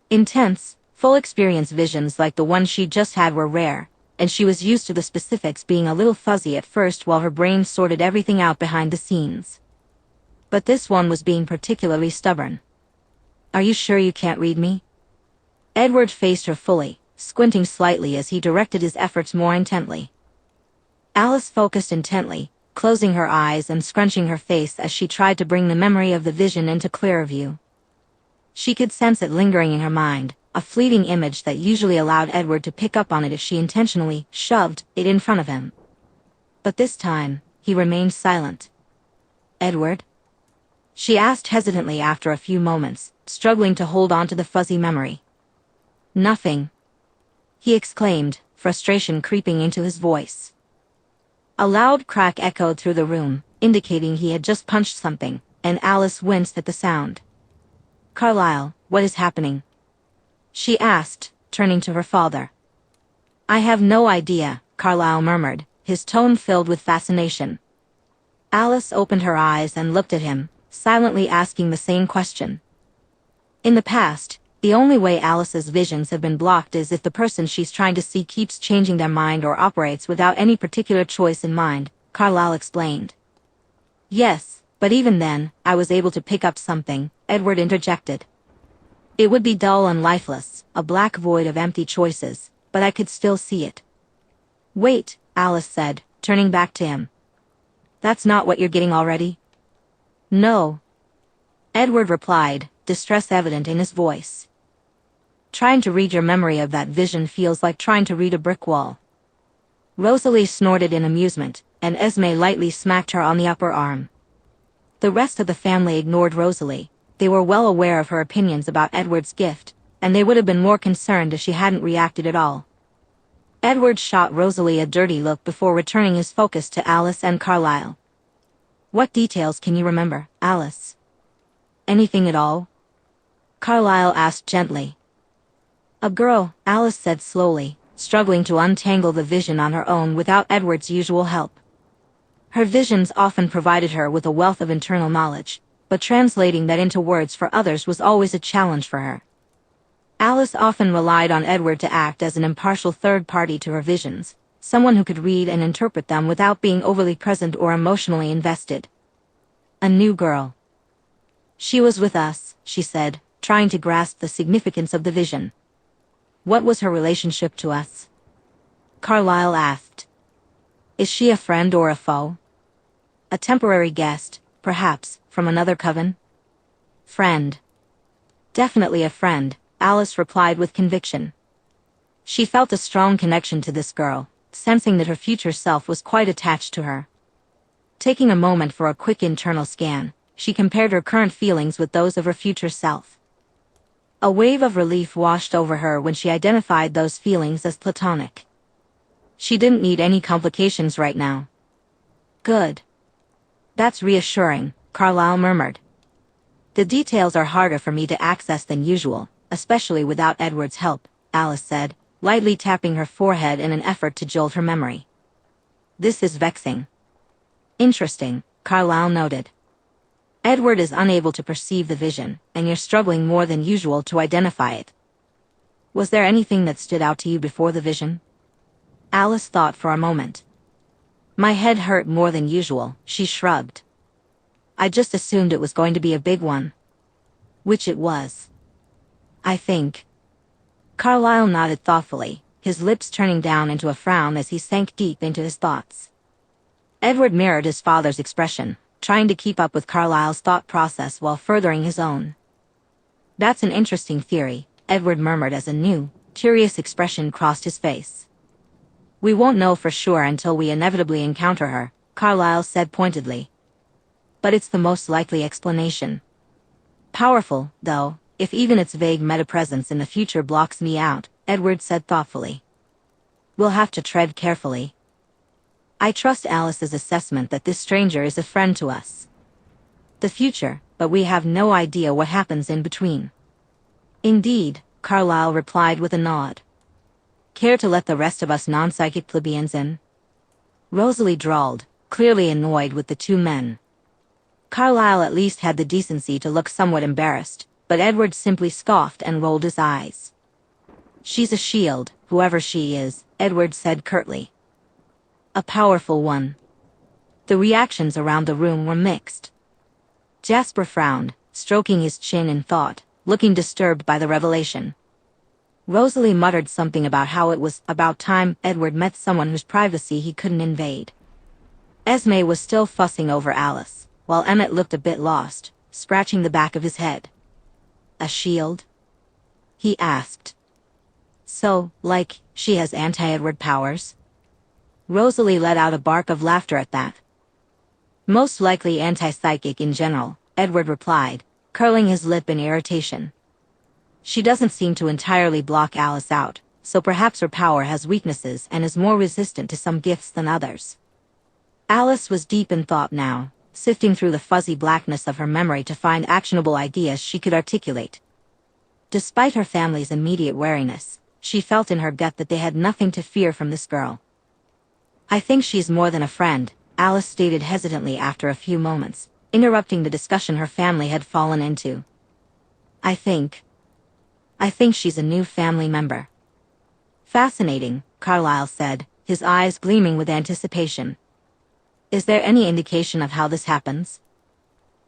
Intense, full experience visions like the one she just had were rare, and she was used to the specifics being a little fuzzy at first while her brain sorted everything out behind the scenes. But this one was being particularly stubborn. "Are you sure you can't read me?" Edward faced her fully, squinting slightly as he directed his efforts more intently. Alice focused intently, closing her eyes and scrunching her face as she tried to bring the memory of the vision into clearer view. She could sense it lingering in her mind, a fleeting image that usually allowed Edward to pick up on it if she intentionally shoved it in front of him. But this time, he remained silent. "Edward?" she asked hesitantly after a few moments, struggling to hold on to the fuzzy memory. "Nothing," he exclaimed, frustration creeping into his voice. A loud crack echoed through the room, indicating he had just punched something, and Alice winced at the sound. "Carlyle, what is happening?" she asked, turning to her father. "I have no idea," Carlyle murmured, his tone filled with fascination. Alice opened her eyes and looked at him, silently asking the same question. In the past, the only way Alice's visions have been blocked is if the person she's trying to see keeps changing their mind or operates without any particular choice in mind, Carlyle explained. "Yes, but even then, I was able to pick up something," Edward interjected. "It would be dull and lifeless, a black void of empty choices, but I could still see it." "Wait," Alice said, turning back to him. "That's not what you're getting already?" "No," Edward replied, distress evident in his voice. "Trying to read your memory of that vision feels like trying to read a brick wall." Rosalie snorted in amusement, and Esme lightly smacked her on the upper arm. The rest of the family ignored Rosalie. They were well aware of her opinions about Edward's gift, and they would have been more concerned if she hadn't reacted at all. Edward shot Rosalie a dirty look before returning his focus to Alice and Carlyle. "What details can you remember, Alice?" "Anything at all?" Carlyle asked gently. "A girl," Alice said slowly, struggling to untangle the vision on her own without Edward's usual help. Her visions often provided her with a wealth of internal knowledge, but translating that into words for others was always a challenge for her. Alice often relied on Edward to act as an impartial third party to her visions, someone who could read and interpret them without being overly present or emotionally invested. "A new girl. She was with us," she said, trying to grasp the significance of the vision. "What was her relationship to us?" Carlyle asked. "Is she a friend or a foe?" "A temporary guest, perhaps, from another coven?" "Friend. Definitely a friend," Alice replied with conviction. She felt a strong connection to this girl, sensing that her future self was quite attached to her. Taking a moment for a quick internal scan, she compared her current feelings with those of her future self. A wave of relief washed over her when she identified those feelings as platonic. She didn't need any complications right now. "Good. That's reassuring," Carlyle murmured. "The details are harder for me to access than usual, especially without Edward's help," Alice said, lightly tapping her forehead in an effort to jolt her memory. "This is vexing." "Interesting," Carlyle noted. "Edward is unable to perceive the vision, and you're struggling more than usual to identify it. Was there anything that stood out to you before the vision?" Alice thought for a moment. "My head hurt more than usual," she shrugged. "I just assumed it was going to be a big one." "Which it was, I think." Carlyle nodded thoughtfully, his lips turning down into a frown as he sank deep into his thoughts. Edward mirrored his father's expression, trying to keep up with Carlyle's thought process while furthering his own. "That's an interesting theory," Edward murmured as a new, curious expression crossed his face. "We won't know for sure until we inevitably encounter her," Carlyle said pointedly. "But it's the most likely explanation. Powerful, though, if even its vague meta-presence in the future blocks me out," Edward said thoughtfully. "We'll have to tread carefully. I trust Alice's assessment that this stranger is a friend to us. The future, but we have no idea what happens in between." "Indeed," Carlyle replied with a nod. "Care to let the rest of us non-psychic plebeians in?" Rosalie drawled, clearly annoyed with the two men. Carlyle at least had the decency to look somewhat embarrassed, but Edward simply scoffed and rolled his eyes. "She's a shield, whoever she is," Edward said curtly. "A powerful one." The reactions around the room were mixed. Jasper frowned, stroking his chin in thought, looking disturbed by the revelation. Rosalie muttered something about how it was about time Edward met someone whose privacy he couldn't invade. Esme was still fussing over Alice, while Emmett looked a bit lost, scratching the back of his head. "A shield?" he asked. "So, like, she has anti-Edward powers?" Rosalie let out a bark of laughter at that. "Most likely anti-psychic in general," Edward replied, curling his lip in irritation. "She doesn't seem to entirely block Alice out, so perhaps her power has weaknesses and is more resistant to some gifts than others." Alice was deep in thought now, sifting through the fuzzy blackness of her memory to find actionable ideas she could articulate. Despite her family's immediate wariness, she felt in her gut that they had nothing to fear from this girl. "I think she's more than a friend," Alice stated hesitantly after a few moments, interrupting the discussion her family had fallen into. I think she's a new family member." "Fascinating," Carlyle said, his eyes gleaming with anticipation. "Is there any indication of how this happens?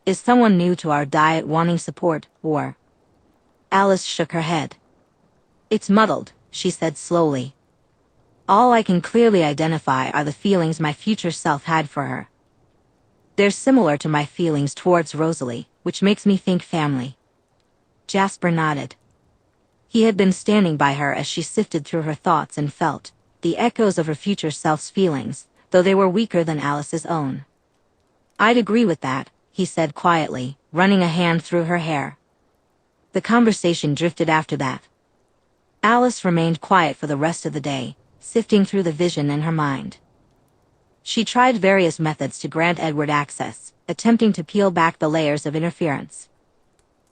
Is someone new to our diet wanting support, or?" Alice shook her head. "It's muddled," she said slowly. "All I can clearly identify are the feelings my future self had for her. They're similar to my feelings towards Rosalie, which makes me think family." Jasper nodded. He had been standing by her as she sifted through her thoughts and felt the echoes of her future self's feelings, though they were weaker than Alice's own. "I'd agree with that," he said quietly, running a hand through her hair. The conversation drifted after that. Alice remained quiet for the rest of the day, sifting through the vision in her mind. She tried various methods to grant Edward access, attempting to peel back the layers of interference.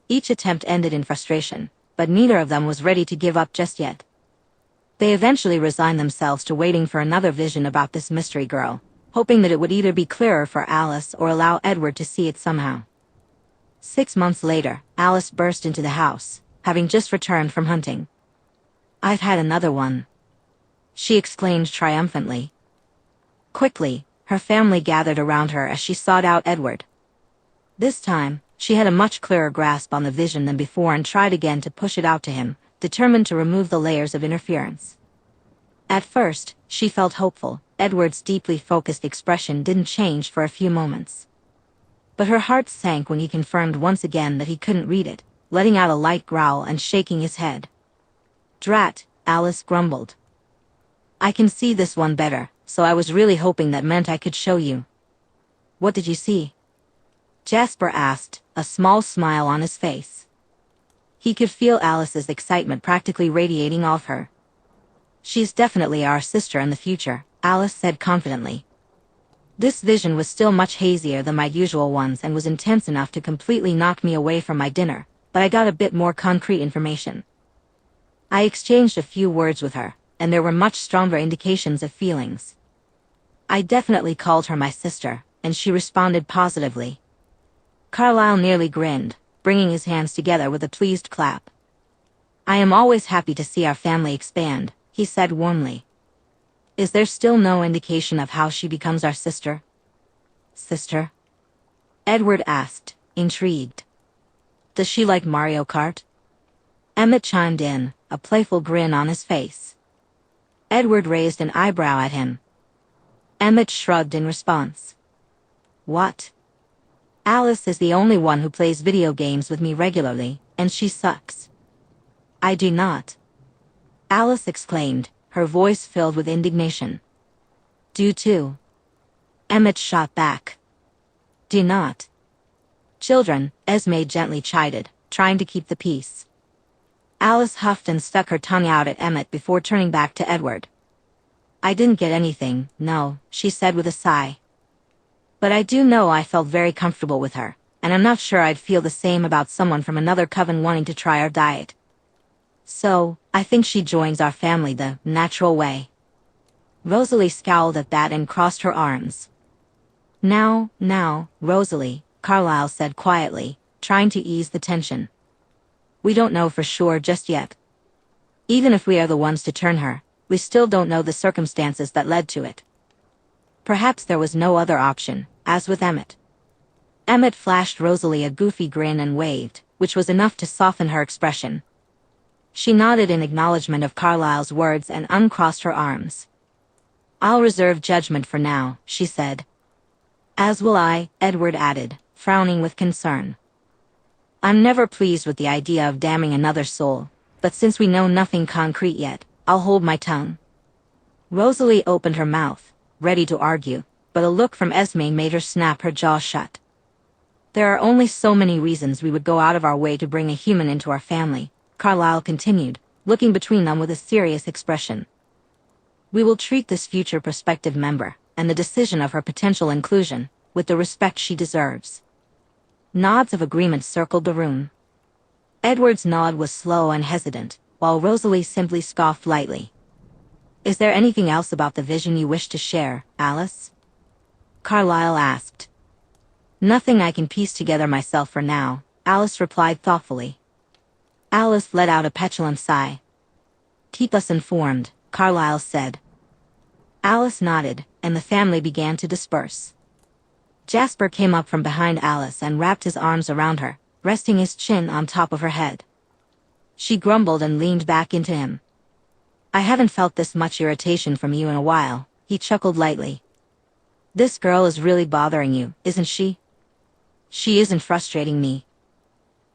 Each attempt ended in frustration, but neither of them was ready to give up just yet. They eventually resigned themselves to waiting for another vision about this mystery girl, hoping that it would either be clearer for Alice or allow Edward to see it somehow. 6 months later, Alice burst into the house, having just returned from hunting. "I've had another one," she exclaimed triumphantly. Quickly, her family gathered around her as she sought out Edward. This time, she had a much clearer grasp on the vision than before and tried again to push it out to him, determined to remove the layers of interference. At first, she felt hopeful. Edward's deeply focused expression didn't change for a few moments. But her heart sank when he confirmed once again that he couldn't read it, letting out a light growl and shaking his head. "Drat," Alice grumbled. "I can see this one better, so I was really hoping that meant I could show you." "What did you see?" Jasper asked, a small smile on his face. He could feel Alice's excitement practically radiating off her. "She's definitely our sister in the future," Alice said confidently. "This vision was still much hazier than my usual ones and was intense enough to completely knock me away from my dinner, but I got a bit more concrete information. I exchanged a few words with her, and there were much stronger indications of feelings. I definitely called her my sister, and she responded positively." Carlyle nearly grinned, bringing his hands together with a pleased clap. "I am always happy to see our family expand," he said warmly. "Is there still no indication of how she becomes our sister?" "Sister?" Edward asked, intrigued. "Does she like Mario Kart?" Emmett chimed in, a playful grin on his face. Edward raised an eyebrow at him. Emmett shrugged in response. What? Alice is the only one who plays video games with me regularly, and she sucks. I do not. Alice exclaimed, her voice filled with indignation. Do too. Emmett shot back. Do not. Children, Esme gently chided, trying to keep the peace. Alice huffed and stuck her tongue out at Emmett before turning back to Edward. I didn't get anything, no, she said with a sigh. But I do know I felt very comfortable with her, and I'm not sure I'd feel the same about someone from another coven wanting to try our diet. So, I think she joins our family the natural way. Rosalie scowled at that and crossed her arms. Now, Rosalie, Carlyle said quietly, trying to ease the tension. We don't know for sure just yet. Even if we are the ones to turn her, we still don't know the circumstances that led to it. Perhaps there was no other option, as with Emmett. Emmett flashed Rosalie a goofy grin and waved, which was enough to soften her expression. She nodded in acknowledgement of Carlyle's words and uncrossed her arms. I'll reserve judgment for now, she said. As will I, Edward added, frowning with concern. I'm never pleased with the idea of damning another soul, but since we know nothing concrete yet, I'll hold my tongue. Rosalie opened her mouth, ready to argue, but a look from Esme made her snap her jaw shut. There are only so many reasons we would go out of our way to bring a human into our family, Carlyle continued, looking between them with a serious expression. We will treat this future prospective member, and the decision of her potential inclusion, with the respect she deserves. Nods of agreement circled the room. Edward's nod was slow and hesitant, while Rosalie simply scoffed lightly. Is there anything else about the vision you wish to share, Alice? Carlyle asked. Nothing I can piece together myself for now, Alice replied thoughtfully. Alice let out a petulant sigh. Keep us informed, Carlyle said. Alice nodded, and the family began to disperse. Jasper came up from behind Alice and wrapped his arms around her, resting his chin on top of her head. She grumbled and leaned back into him. I haven't felt this much irritation from you in a while, he chuckled lightly. This girl is really bothering you, isn't she? She isn't frustrating me.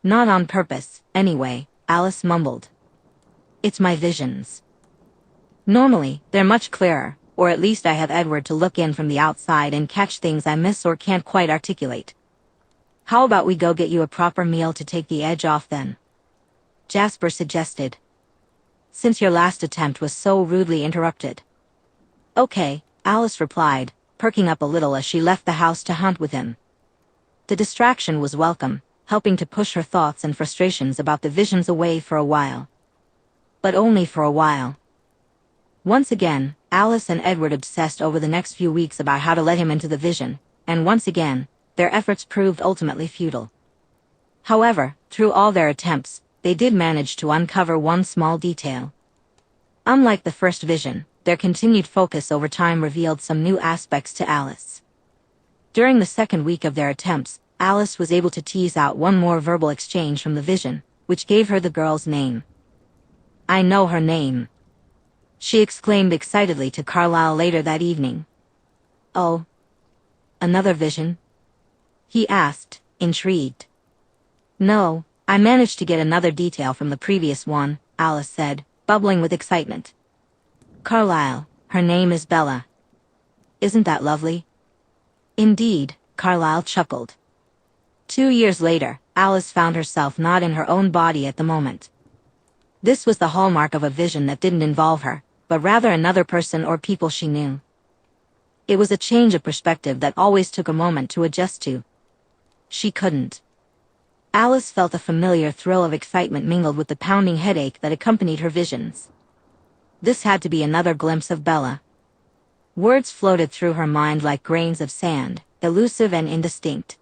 Not on purpose, anyway, Alice mumbled. It's my visions. Normally, they're much clearer, or at least I have Edward to look in from the outside and catch things I miss or can't quite articulate. How about we go get you a proper meal to take the edge off then? Jasper suggested. Since your last attempt was so rudely interrupted. Okay, Alice replied, perking up a little as she left the house to hunt with him. The distraction was welcome, helping to push her thoughts and frustrations about the visions away for a while. But only for a while. Once again, Alice and Edward obsessed over the next few weeks about how to let him into the vision, and once again, their efforts proved ultimately futile. However, through all their attempts, they did manage to uncover one small detail. Unlike the first vision, their continued focus over time revealed some new aspects to Alice. During the second week of their attempts, Alice was able to tease out one more verbal exchange from the vision, which gave her the girl's name. I know her name, she exclaimed excitedly to Carlyle later that evening. Oh. Another vision? He asked, intrigued. No, I managed to get another detail from the previous one, Alice said, bubbling with excitement. Carlyle, her name is Bella. Isn't that lovely? Indeed, Carlyle chuckled. 2 years later, Alice found herself not in her own body at the moment. This was the hallmark of a vision that didn't involve her, but rather another person or people she knew. It was a change of perspective that always took a moment to adjust to. She couldn't. Alice felt a familiar thrill of excitement mingled with the pounding headache that accompanied her visions. This had to be another glimpse of Bella. Words floated through her mind like grains of sand, elusive and indistinct.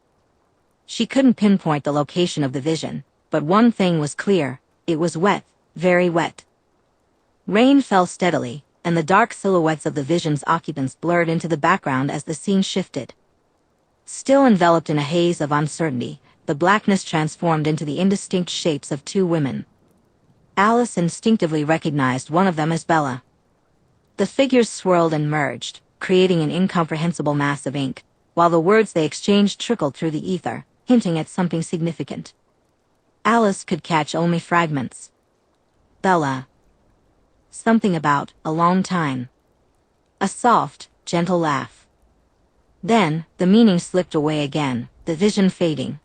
She couldn't pinpoint the location of the vision, but one thing was clear, it was wet, very wet. Rain fell steadily, and the dark silhouettes of the vision's occupants blurred into the background as the scene shifted. Still enveloped in a haze of uncertainty, the blackness transformed into the indistinct shapes of two women. Alice instinctively recognized one of them as Bella. The figures swirled and merged, creating an incomprehensible mass of ink, while the words they exchanged trickled through the ether, hinting at something significant. Alice could catch only fragments. Bella. Something about a long time. A soft, gentle laugh. Then, the meaning slipped away again, the vision fading.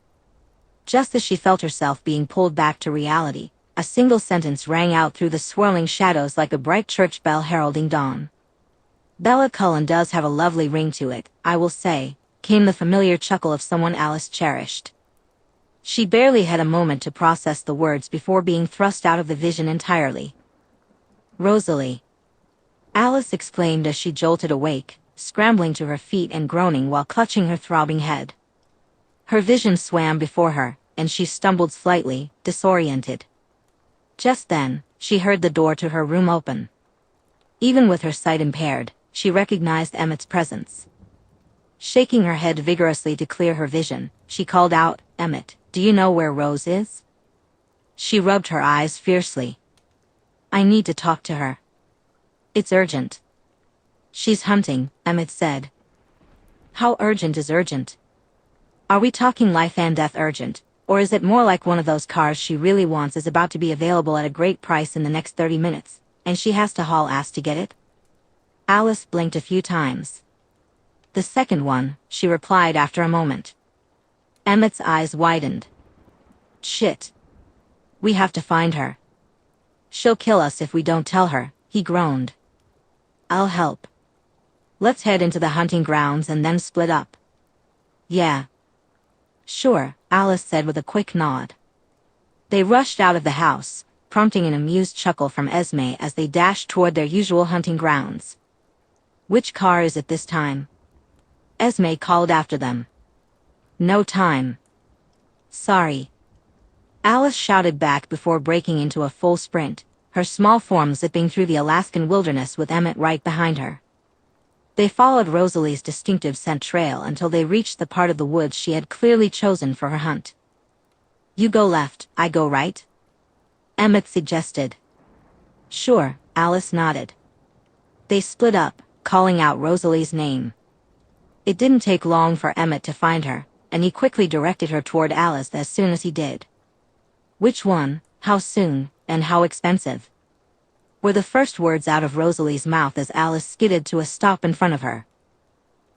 Just as she felt herself being pulled back to reality, a single sentence rang out through the swirling shadows like a bright church bell heralding dawn. Bella Cullen does have a lovely ring to it, I will say, came the familiar chuckle of someone Alice cherished. She barely had a moment to process the words before being thrust out of the vision entirely. Rosalie. Alice exclaimed as she jolted awake, scrambling to her feet and groaning while clutching her throbbing head. Her vision swam before her, and she stumbled slightly, disoriented. Just then, she heard the door to her room open. Even with her sight impaired, she recognized Emmett's presence. Shaking her head vigorously to clear her vision, she called out, "Emmett, do you know where Rose is?" She rubbed her eyes fiercely. "I need to talk to her. It's urgent." "She's hunting," Emmett said. "How urgent is urgent? Are we talking life and death urgent, or is it more like one of those cars she really wants is about to be available at a great price in the next 30 minutes, and she has to haul ass to get it?" Alice blinked a few times. "The second one," she replied after a moment. Emmett's eyes widened. "Shit. We have to find her. She'll kill us if we don't tell her," he groaned. "I'll help. Let's head into the hunting grounds and then split up." "Yeah. Sure," Alice said with a quick nod. They rushed out of the house, prompting an amused chuckle from Esme as they dashed toward their usual hunting grounds. "Which car is it this time?" Esme called after them. "No time." "Sorry." Alice shouted back before breaking into a full sprint, her small form zipping through the Alaskan wilderness with Emmett right behind her. They followed Rosalie's distinctive scent trail until they reached the part of the woods she had clearly chosen for her hunt. "You go left, I go right?" Emmett suggested. "Sure," Alice nodded. They split up, calling out Rosalie's name. It didn't take long for Emmett to find her, and he quickly directed her toward Alice as soon as he did. "Which one, how soon, and how expensive?" were the first words out of Rosalie's mouth as Alice skidded to a stop in front of her.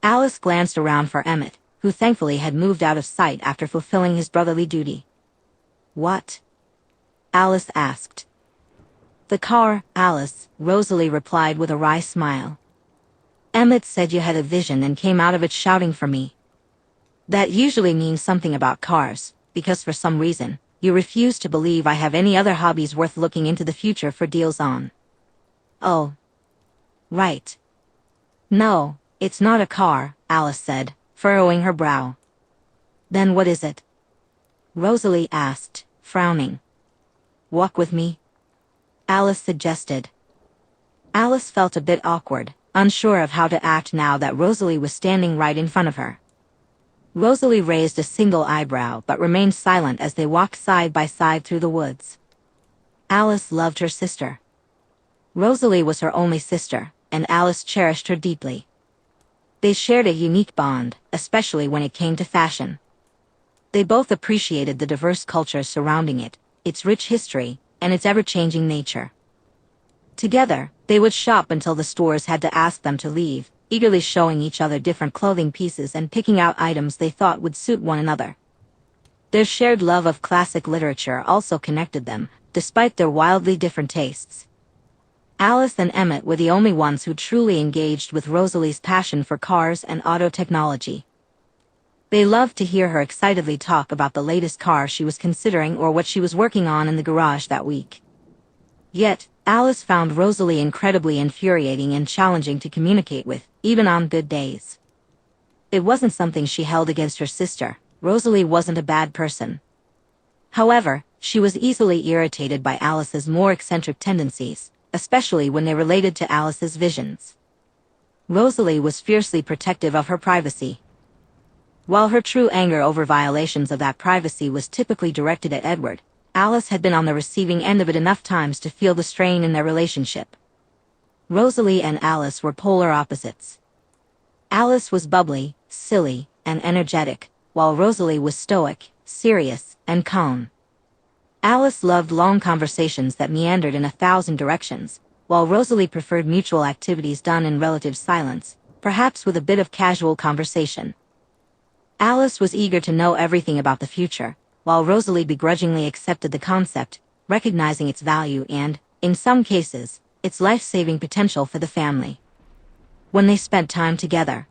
Alice glanced around for Emmett, who thankfully had moved out of sight after fulfilling his brotherly duty. "What?" Alice asked. "The car, Alice," Rosalie replied with a wry smile. "Emmett said you had a vision and came out of it shouting for me. That usually means something about cars, because for some reason, you refuse to believe I have any other hobbies worth looking into the future for deals on." "Oh. Right. No, it's not a car," Alice said, furrowing her brow. "Then what is it?" Rosalie asked, frowning. "Walk with me?" Alice suggested. Alice felt a bit awkward, unsure of how to act now that Rosalie was standing right in front of her. Rosalie raised a single eyebrow but remained silent as they walked side by side through the woods. Alice loved her sister. Rosalie was her only sister, and Alice cherished her deeply. They shared a unique bond, especially when it came to fashion. They both appreciated the diverse culture surrounding it, its rich history, and its ever-changing nature. Together, they would shop until the stores had to ask them to leave, eagerly showing each other different clothing pieces and picking out items they thought would suit one another. Their shared love of classic literature also connected them, despite their wildly different tastes. Alice and Emmett were the only ones who truly engaged with Rosalie's passion for cars and auto technology. They loved to hear her excitedly talk about the latest car she was considering or what she was working on in the garage that week. Yet, Alice found Rosalie incredibly infuriating and challenging to communicate with, even on good days. It wasn't something she held against her sister. Rosalie wasn't a bad person. However, she was easily irritated by Alice's more eccentric tendencies, especially when they related to Alice's visions. Rosalie was fiercely protective of her privacy. While her true anger over violations of that privacy was typically directed at Edward, Alice had been on the receiving end of it enough times to feel the strain in their relationship. Rosalie and Alice were polar opposites. Alice was bubbly, silly, and energetic, while Rosalie was stoic, serious, and calm. Alice loved long conversations that meandered in 1,000 directions, while Rosalie preferred mutual activities done in relative silence, perhaps with a bit of casual conversation. Alice was eager to know everything about the future, while Rosalie begrudgingly accepted the concept, recognizing its value and, in some cases, its life-saving potential for the family. When they spent time together.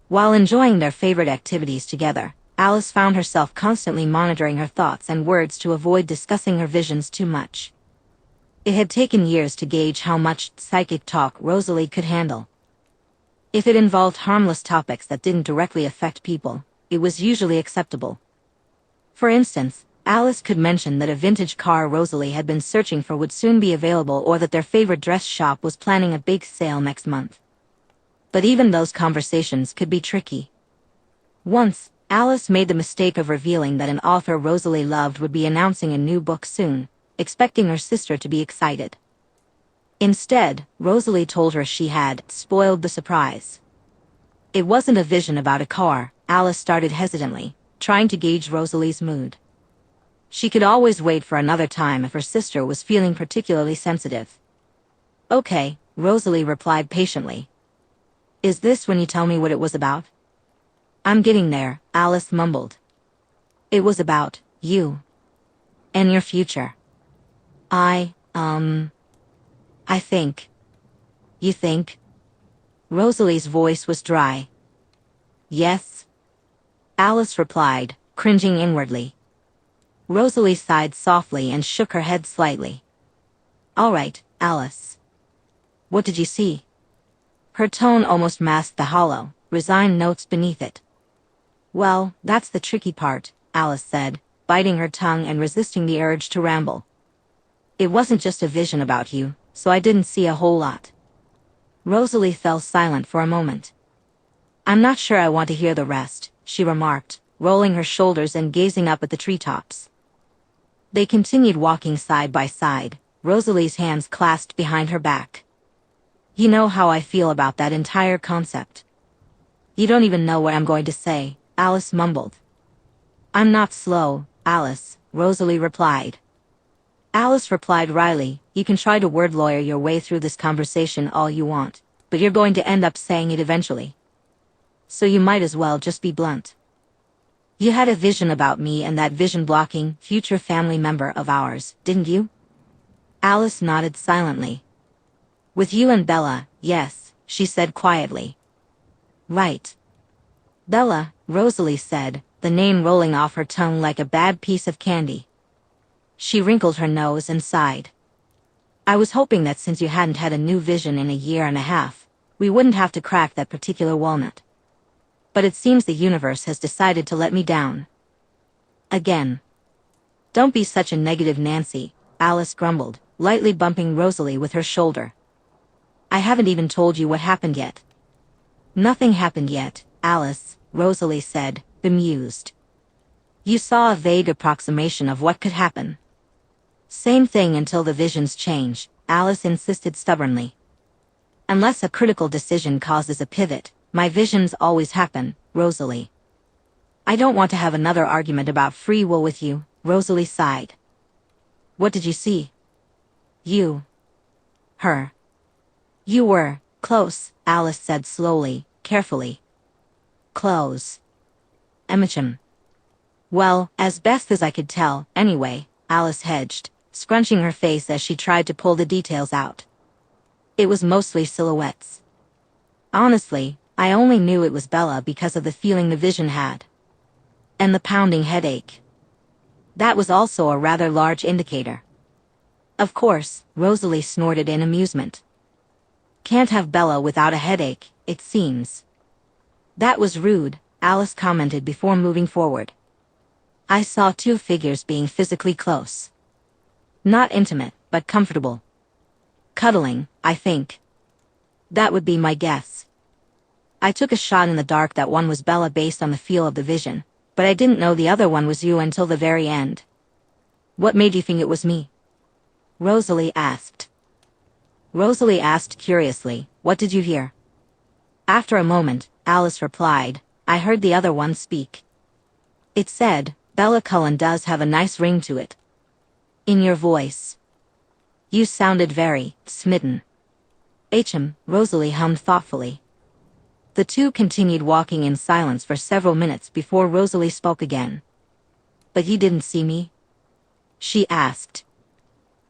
While enjoying their favorite activities together, Alice found herself constantly monitoring her thoughts and words to avoid discussing her visions too much. It had taken years to gauge how much psychic talk Rosalie could handle. If it involved harmless topics that didn't directly affect people, it was usually acceptable. For instance, Alice could mention that a vintage car Rosalie had been searching for would soon be available, or that their favorite dress shop was planning a big sale next month. But even those conversations could be tricky. Once, Alice made the mistake of revealing that an author Rosalie loved would be announcing a new book soon, expecting her sister to be excited. Instead, Rosalie told her she had spoiled the surprise. It wasn't a vision about a car. Alice started hesitantly, trying to gauge Rosalie's mood. She could always wait for another time if her sister was feeling particularly sensitive. "Okay," Rosalie replied patiently. "Is this when you tell me what it was about?" "I'm getting there," Alice mumbled. "It was about you. And your future. I think." "You think?" Rosalie's voice was dry. "Yes," Alice replied, cringing inwardly. Rosalie sighed softly and shook her head slightly. "All right, Alice. What did you see?" Her tone almost masked the hollow, resigned notes beneath it. "Well, that's the tricky part," Alice said, biting her tongue and resisting the urge to ramble. "It wasn't just a vision about you, so I didn't see a whole lot." Rosalie fell silent for a moment. "I'm not sure I want to hear the rest," she remarked, rolling her shoulders and gazing up at the treetops. They continued walking side by side, Rosalie's hands clasped behind her back. "You know how I feel about that entire concept." "You don't even know what I'm going to say," Alice mumbled. "I'm not slow, Alice," Rosalie replied. Alice replied wryly, "You can try to word lawyer your way through this conversation all you want, but you're going to end up saying it eventually. So you might as well just be blunt. You had a vision about me and that vision blocking future family member of ours, didn't you?" Alice nodded silently. "With you and Bella, yes," she said quietly. "Right. Bella," Rosalie said, the name rolling off her tongue like a bad piece of candy. She wrinkled her nose and sighed. "I was hoping that since you hadn't had a new vision in a year and a half, we wouldn't have to crack that particular walnut. But it seems the universe has decided to let me down. Again." "Don't be such a negative Nancy," Alice grumbled, lightly bumping Rosalie with her shoulder. "I haven't even told you what happened yet." "Nothing happened yet, Alice," Rosalie said, bemused. "You saw a vague approximation of what could happen." "Same thing until the visions change," Alice insisted stubbornly. "Unless a critical decision causes a pivot, my visions always happen, Rosalie." "I don't want to have another argument about free will with you," Rosalie sighed. "What did you see?" "You. Her." "You were close," Alice said slowly, carefully. "Close. Emmachem." "Well, as best as I could tell, anyway," Alice hedged, scrunching her face as she tried to pull the details out. "It was mostly silhouettes. Honestly, I only knew it was Bella because of the feeling the vision had. And the pounding headache. That was also a rather large indicator." "Of course," Rosalie snorted in amusement. "Can't have Bella without a headache, it seems." "That was rude," Alice commented before moving forward. "I saw two figures being physically close. Not intimate, but comfortable. Cuddling, I think. That would be my guess. I took a shot in the dark that one was Bella based on the feel of the vision, but I didn't know the other one was you until the very end." "What made you think it was me?" Rosalie asked. Rosalie asked curiously, "What did you hear?" After a moment, Alice replied, "I heard the other one speak. It said, Bella Cullen does have a nice ring to it. In your voice. You sounded very smitten." Rosalie hummed thoughtfully. The two continued walking in silence for several minutes before Rosalie spoke again. "But you didn't see me?" she asked.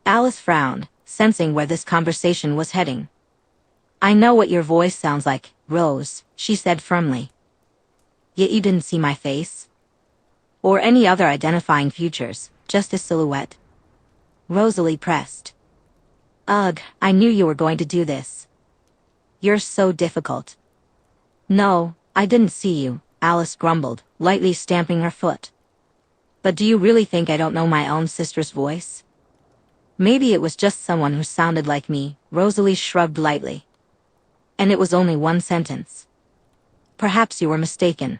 Alice frowned, sensing where this conversation was heading. "I know what your voice sounds like, Rose," she said firmly. "Yet you didn't see my face? Or any other identifying features, just a silhouette?" Rosalie pressed. "Ugh, I knew you were going to do this. You're so difficult." "No, I didn't see you," Alice grumbled, lightly stamping her foot. "But do you really think I don't know my own sister's voice?" "Maybe it was just someone who sounded like me," Rosalie shrugged lightly. "And it was only one sentence. Perhaps you were mistaken.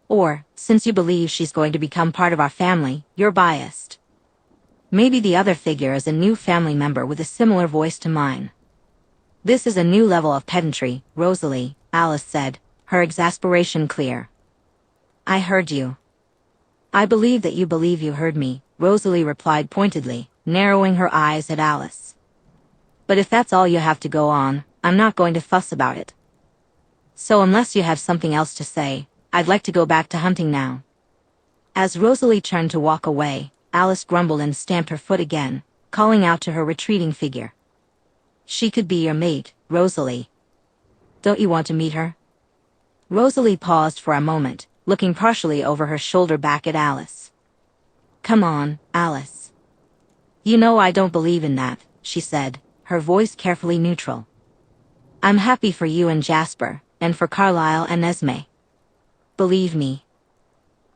Or, since you believe she's going to become part of our family, you're biased. Maybe the other figure is a new family member with a similar voice to mine." "This is a new level of pedantry, Rosalie," Alice said, her exasperation clear. "I heard you." "I believe that you believe you heard me," Rosalie replied pointedly, narrowing her eyes at Alice. "But if that's all you have to go on, I'm not going to fuss about it. So unless you have something else to say, I'd like to go back to hunting now." As Rosalie turned to walk away, Alice grumbled and stamped her foot again, calling out to her retreating figure. "She could be your mate, Rosalie. Don't you want to meet her?" Rosalie paused for a moment, looking partially over her shoulder back at Alice. "Come on, Alice. You know I don't believe in that," she said, her voice carefully neutral. "I'm happy for you and Jasper, and for Carlisle and Esme. Believe me.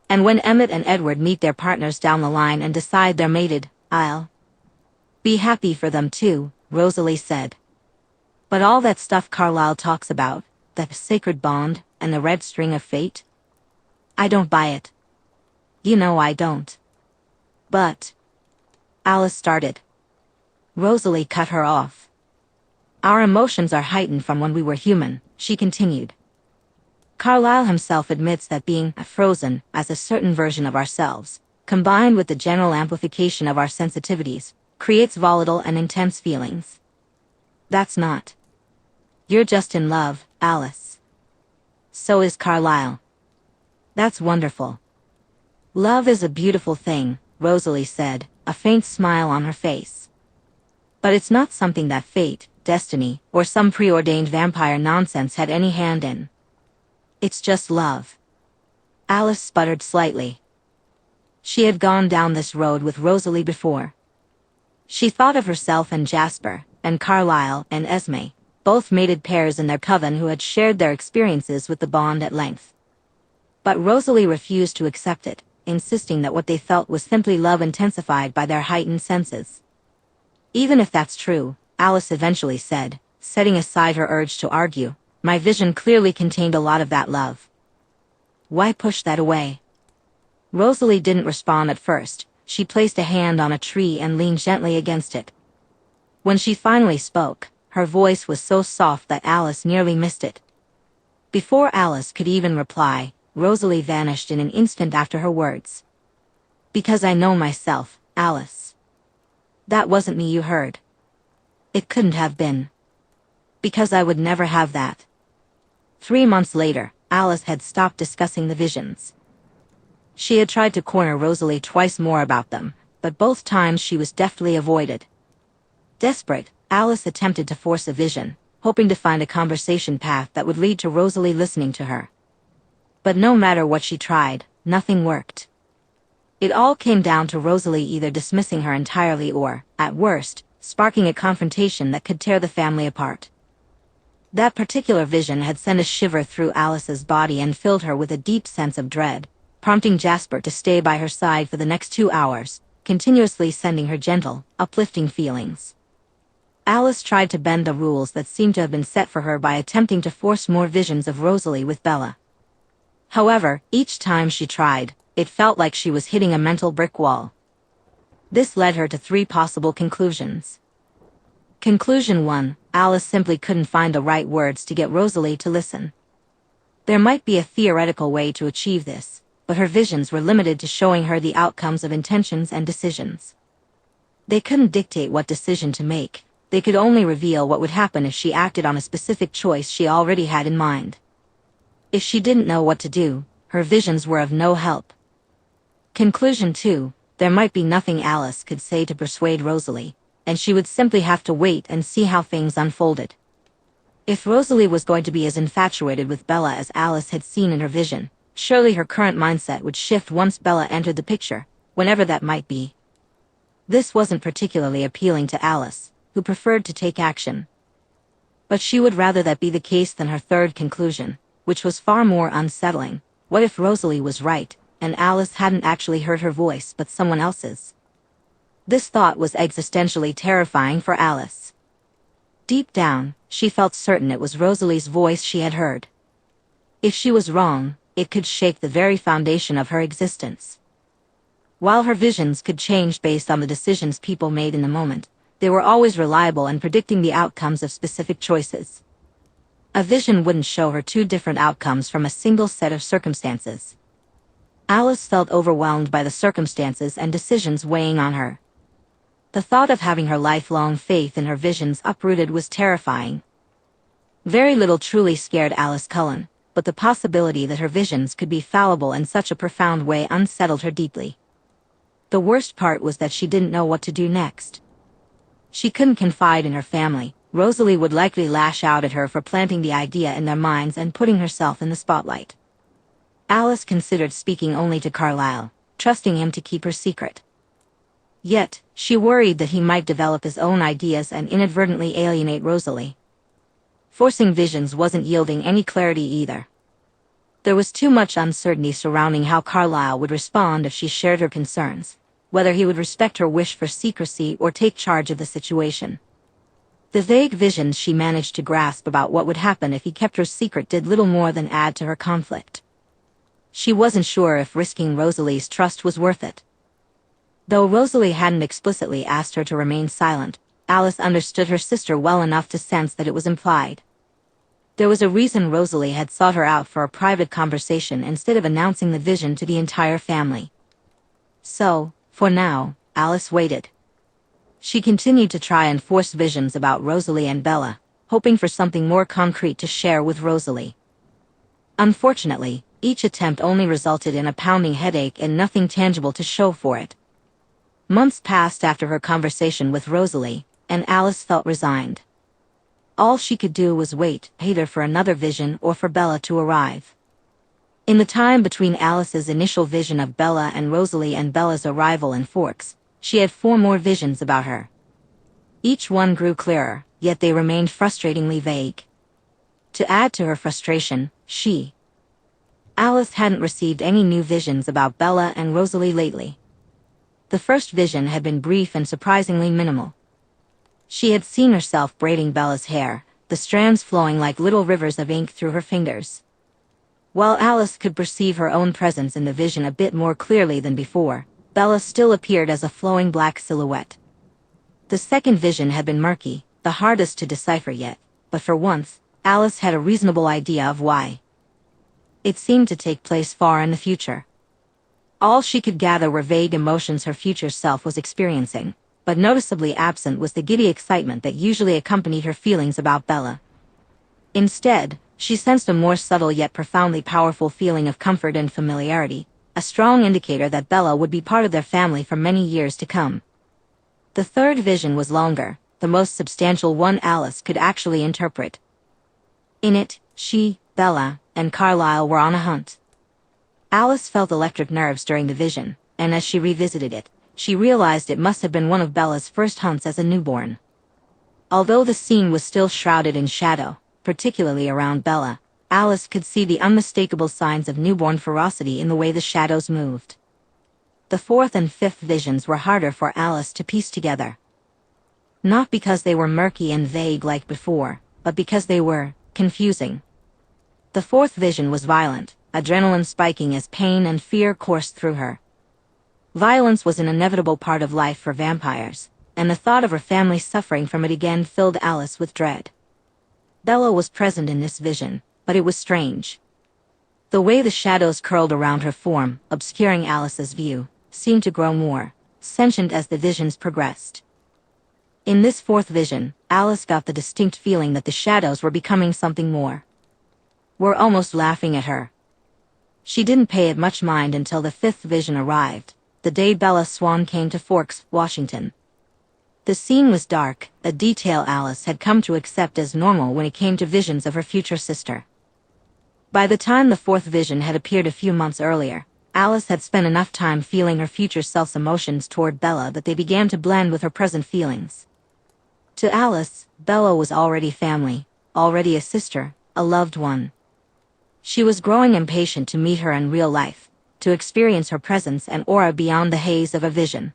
And when Emmett and Edward meet their partners down the line and decide they're mated, I'll be happy for them too," Rosalie said. "But all that stuff Carlisle talks about, the sacred bond, and the red string of fate? I don't buy it. You know I don't." "But," Alice started. Rosalie cut her off. "Our emotions are heightened from when we were human," she continued. "Carlisle himself admits that being frozen as a certain version of ourselves, combined with the general amplification of our sensitivities, creates volatile and intense feelings. That's not. You're just in love, Alice. So is Carlisle. That's wonderful." "Love is a beautiful thing," Rosalie said, a faint smile on her face. "But it's not something that fate, destiny, or some preordained vampire nonsense had any hand in. It's just love." Alice sputtered slightly. She had gone down this road with Rosalie before. She thought of herself and Jasper, and Carlisle and Esme, both mated pairs in their coven who had shared their experiences with the bond at length. But Rosalie refused to accept it, insisting that what they felt was simply love intensified by their heightened senses. "Even if that's true," Alice eventually said, setting aside her urge to argue, "my vision clearly contained a lot of that love. Why push that away?" Rosalie didn't respond at first. She placed a hand on a tree and leaned gently against it. When she finally spoke, her voice was so soft that Alice nearly missed it. Before Alice could even reply, Rosalie vanished in an instant after her words. "Because I know myself, Alice. That wasn't me you heard. It couldn't have been. Because I would never have that." 3 months later, Alice had stopped discussing the visions. She had tried to corner Rosalie twice more about them, but both times she was deftly avoided. Desperate, Alice attempted to force a vision, hoping to find a conversation path that would lead to Rosalie listening to her. But no matter what she tried, nothing worked. It all came down to Rosalie either dismissing her entirely or, at worst, sparking a confrontation that could tear the family apart. That particular vision had sent a shiver through Alice's body and filled her with a deep sense of dread, prompting Jasper to stay by her side for the next 2 hours, continuously sending her gentle, uplifting feelings. Alice tried to bend the rules that seemed to have been set for her by attempting to force more visions of Rosalie with Bella. However, each time she tried, it felt like she was hitting a mental brick wall. This led her to 3 possible conclusions. Conclusion 1. Alice simply couldn't find the right words to get Rosalie to listen. There might be a theoretical way to achieve this, but her visions were limited to showing her the outcomes of intentions and decisions. They couldn't dictate what decision to make, they could only reveal what would happen if she acted on a specific choice she already had in mind. If she didn't know what to do, her visions were of no help. Conclusion 2. There might be nothing Alice could say to persuade Rosalie, and she would simply have to wait and see how things unfolded. If Rosalie was going to be as infatuated with Bella as Alice had seen in her vision, surely her current mindset would shift once Bella entered the picture, whenever that might be. This wasn't particularly appealing to Alice, who preferred to take action. But she would rather that be the case than her third conclusion, which was far more unsettling. What if Rosalie was right, and Alice hadn't actually heard her voice but someone else's? This thought was existentially terrifying for Alice. Deep down, she felt certain it was Rosalie's voice she had heard. If she was wrong, it could shake the very foundation of her existence. While her visions could change based on the decisions people made in the moment, they were always reliable in predicting the outcomes of specific choices. A vision wouldn't show her two different outcomes from a single set of circumstances. Alice felt overwhelmed by the circumstances and decisions weighing on her. The thought of having her lifelong faith in her visions uprooted was terrifying. Very little truly scared Alice Cullen, but the possibility that her visions could be fallible in such a profound way unsettled her deeply. The worst part was that she didn't know what to do next. She couldn't confide in her family. Rosalie would likely lash out at her for planting the idea in their minds and putting herself in the spotlight. Alice considered speaking only to Carlyle, trusting him to keep her secret. Yet, she worried that he might develop his own ideas and inadvertently alienate Rosalie. Forcing visions wasn't yielding any clarity either. There was too much uncertainty surrounding how Carlyle would respond if she shared her concerns, whether he would respect her wish for secrecy or take charge of the situation. The vague visions she managed to grasp about what would happen if he kept her secret did little more than add to her conflict. She wasn't sure if risking Rosalie's trust was worth it. Though Rosalie hadn't explicitly asked her to remain silent, Alice understood her sister well enough to sense that it was implied. There was a reason Rosalie had sought her out for a private conversation instead of announcing the vision to the entire family. So, for now, Alice waited. She continued to try and force visions about Rosalie and Bella, hoping for something more concrete to share with Rosalie. Unfortunately, each attempt only resulted in a pounding headache and nothing tangible to show for it. Months passed after her conversation with Rosalie, and Alice felt resigned. All she could do was wait, either for another vision or for Bella to arrive. In the time between Alice's initial vision of Bella and Rosalie and Bella's arrival in Forks, she had 4 more visions about her. Each one grew clearer, yet they remained frustratingly vague. To add to her frustration, Alice hadn't received any new visions about Bella and Rosalie lately. The first vision had been brief and surprisingly minimal. She had seen herself braiding Bella's hair, the strands flowing like little rivers of ink through her fingers. While Alice could perceive her own presence in the vision a bit more clearly than before, Bella still appeared as a flowing black silhouette. The second vision had been murky, the hardest to decipher yet, but for once, Alice had a reasonable idea of why. It seemed to take place far in the future. All she could gather were vague emotions her future self was experiencing, but noticeably absent was the giddy excitement that usually accompanied her feelings about Bella. Instead, she sensed a more subtle yet profoundly powerful feeling of comfort and familiarity, a strong indicator that Bella would be part of their family for many years to come. The third vision was longer, the most substantial one Alice could actually interpret. In it, she, Bella, and Carlyle were on a hunt. Alice felt electric nerves during the vision, and as she revisited it, she realized it must have been one of Bella's first hunts as a newborn. Although the scene was still shrouded in shadow, particularly around Bella, Alice could see the unmistakable signs of newborn ferocity in the way the shadows moved. The fourth and fifth visions were harder for Alice to piece together. Not because they were murky and vague like before, but because they were confusing. The fourth vision was violent, adrenaline spiking as pain and fear coursed through her. Violence was an inevitable part of life for vampires, and the thought of her family suffering from it again filled Alice with dread. Bella was present in this vision, but it was strange. The way the shadows curled around her form, obscuring Alice's view, seemed to grow more sentient as the visions progressed. In this fourth vision, Alice got the distinct feeling that the shadows were becoming something more. Were almost laughing at her. She didn't pay it much mind until the fifth vision arrived, the day Bella Swan came to Forks, Washington. The scene was dark, a detail Alice had come to accept as normal when it came to visions of her future sister. By the time the fourth vision had appeared a few months earlier, Alice had spent enough time feeling her future self's emotions toward Bella that they began to blend with her present feelings. To Alice, Bella was already family, already a sister, a loved one. She was growing impatient to meet her in real life, to experience her presence and aura beyond the haze of a vision.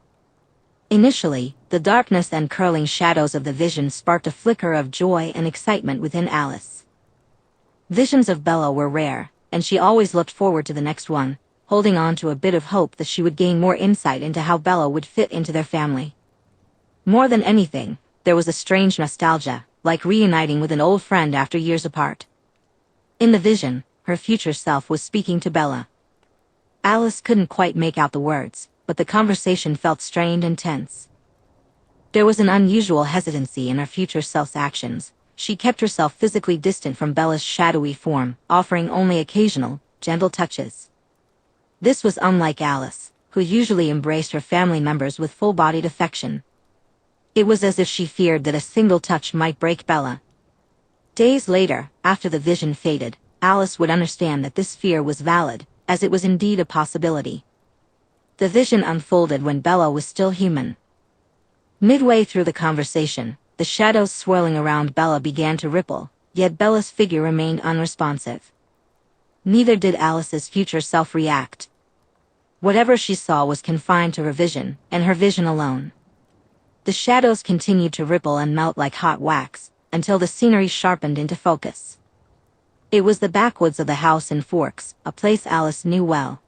Initially, the darkness and curling shadows of the vision sparked a flicker of joy and excitement within Alice. Visions of Bella were rare, and she always looked forward to the next one, holding on to a bit of hope that she would gain more insight into how Bella would fit into their family. More than anything, there was a strange nostalgia, like reuniting with an old friend after years apart. In the vision, her future self was speaking to Bella. Alice couldn't quite make out the words, but the conversation felt strained and tense. There was an unusual hesitancy in her future self's actions. She kept herself physically distant from Bella's shadowy form, offering only occasional, gentle touches. This was unlike Alice, who usually embraced her family members with full-bodied affection. It was as if she feared that a single touch might break Bella. Days later, after the vision faded, Alice would understand that this fear was valid, as it was indeed a possibility. The vision unfolded when Bella was still human. Midway through the conversation, the shadows swirling around Bella began to ripple, yet Bella's figure remained unresponsive. Neither did Alice's future self react. Whatever she saw was confined to her vision, and her vision alone. The shadows continued to ripple and melt like hot wax, until the scenery sharpened into focus. It was the backwoods of the house in Forks, a place Alice knew well.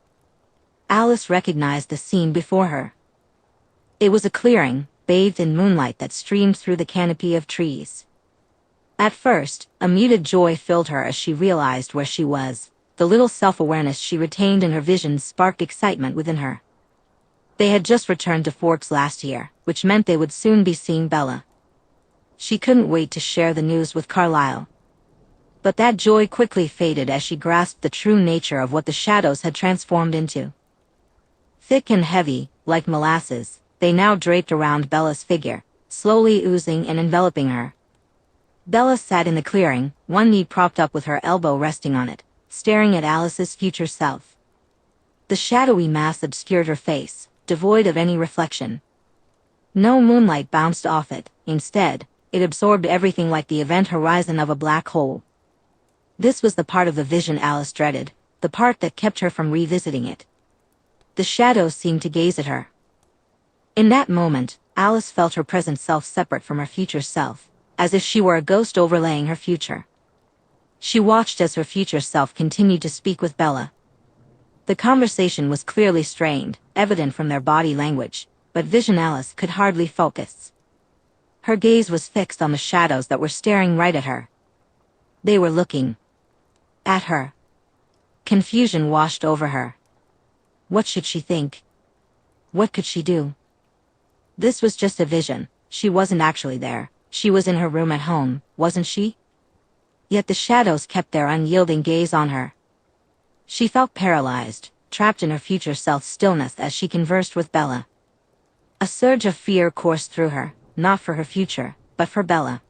Alice recognized the scene before her. It was a clearing, bathed in moonlight that streamed through the canopy of trees. At first, a muted joy filled her as she realized where she was. The little self-awareness she retained in her visions sparked excitement within her. They had just returned to Forks last year, which meant they would soon be seeing Bella. She couldn't wait to share the news with Carlisle. But that joy quickly faded as she grasped the true nature of what the shadows had transformed into. Thick and heavy, like molasses, they now draped around Bella's figure, slowly oozing and enveloping her. Bella sat in the clearing, one knee propped up with her elbow resting on it, staring at Alice's future self. The shadowy mass obscured her face, devoid of any reflection. No moonlight bounced off it, instead, it absorbed everything like the event horizon of a black hole. This was the part of the vision Alice dreaded, the part that kept her from revisiting it. The shadows seemed to gaze at her. In that moment, Alice felt her present self separate from her future self, as if she were a ghost overlaying her future. She watched as her future self continued to speak with Bella. The conversation was clearly strained, evident from their body language, but Vision Alice could hardly focus. Her gaze was fixed on the shadows that were staring right at her. They were looking at her. Confusion washed over her. What should she think? What could she do? This was just a vision. She wasn't actually there. She was in her room at home, wasn't she? Yet the shadows kept their unyielding gaze on her. She felt paralyzed, trapped in her future self's stillness as she conversed with Bella. A surge of fear coursed through her, not for her future, but for Bella.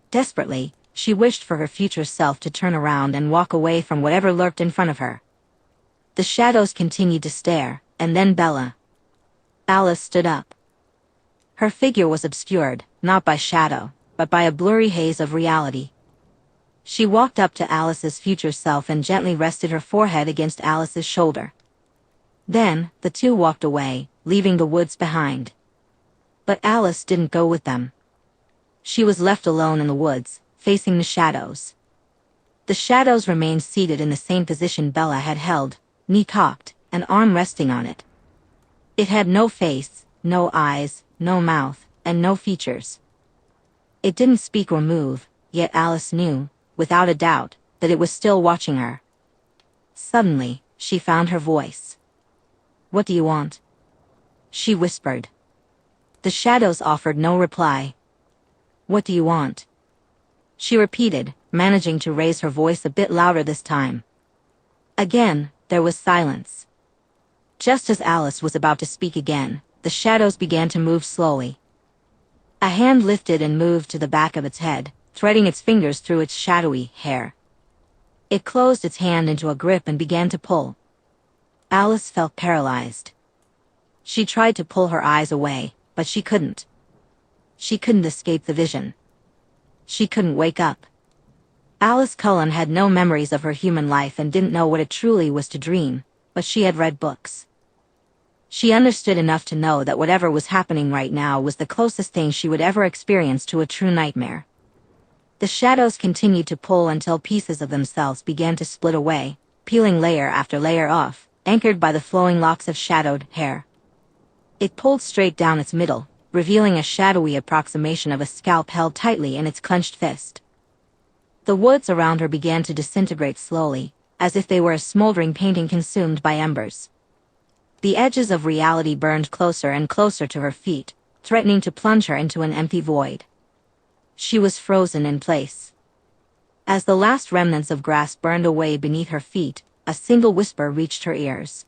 Desperately, she wished for her future self to turn around and walk away from whatever lurked in front of her. The shadows continued to stare, and then Bella. Alice stood up. Her figure was obscured, not by shadow, but by a blurry haze of reality. She walked up to Alice's future self and gently rested her forehead against Alice's shoulder. Then, the two walked away, leaving the woods behind. But Alice didn't go with them. She was left alone in the woods, facing the shadows. The shadows remained seated in the same position Bella had held, knee cocked, an arm resting on it. It had no face, no eyes, no mouth, and no features. It didn't speak or move, yet Alice knew, without a doubt, that it was still watching her. Suddenly, she found her voice. "What do you want?" she whispered. The shadows offered no reply. "What do you want?" she repeated, managing to raise her voice a bit louder this time. Again, there was silence. Just as Alice was about to speak again, the shadows began to move slowly. A hand lifted and moved to the back of its head, threading its fingers through its shadowy hair. It closed its hand into a grip and began to pull. Alice felt paralyzed. She tried to pull her eyes away, but she couldn't. She couldn't escape the vision. She couldn't wake up. Alice Cullen had no memories of her human life and didn't know what it truly was to dream, but she had read books. She understood enough to know that whatever was happening right now was the closest thing she would ever experience to a true nightmare. The shadows continued to pull until pieces of themselves began to split away, peeling layer after layer off, anchored by the flowing locks of shadowed hair. It pulled straight down its middle, revealing a shadowy approximation of a scalp held tightly in its clenched fist. The woods around her began to disintegrate slowly, as if they were a smoldering painting consumed by embers. The edges of reality burned closer and closer to her feet, threatening to plunge her into an empty void. She was frozen in place. As the last remnants of grass burned away beneath her feet, a single whisper reached her ears.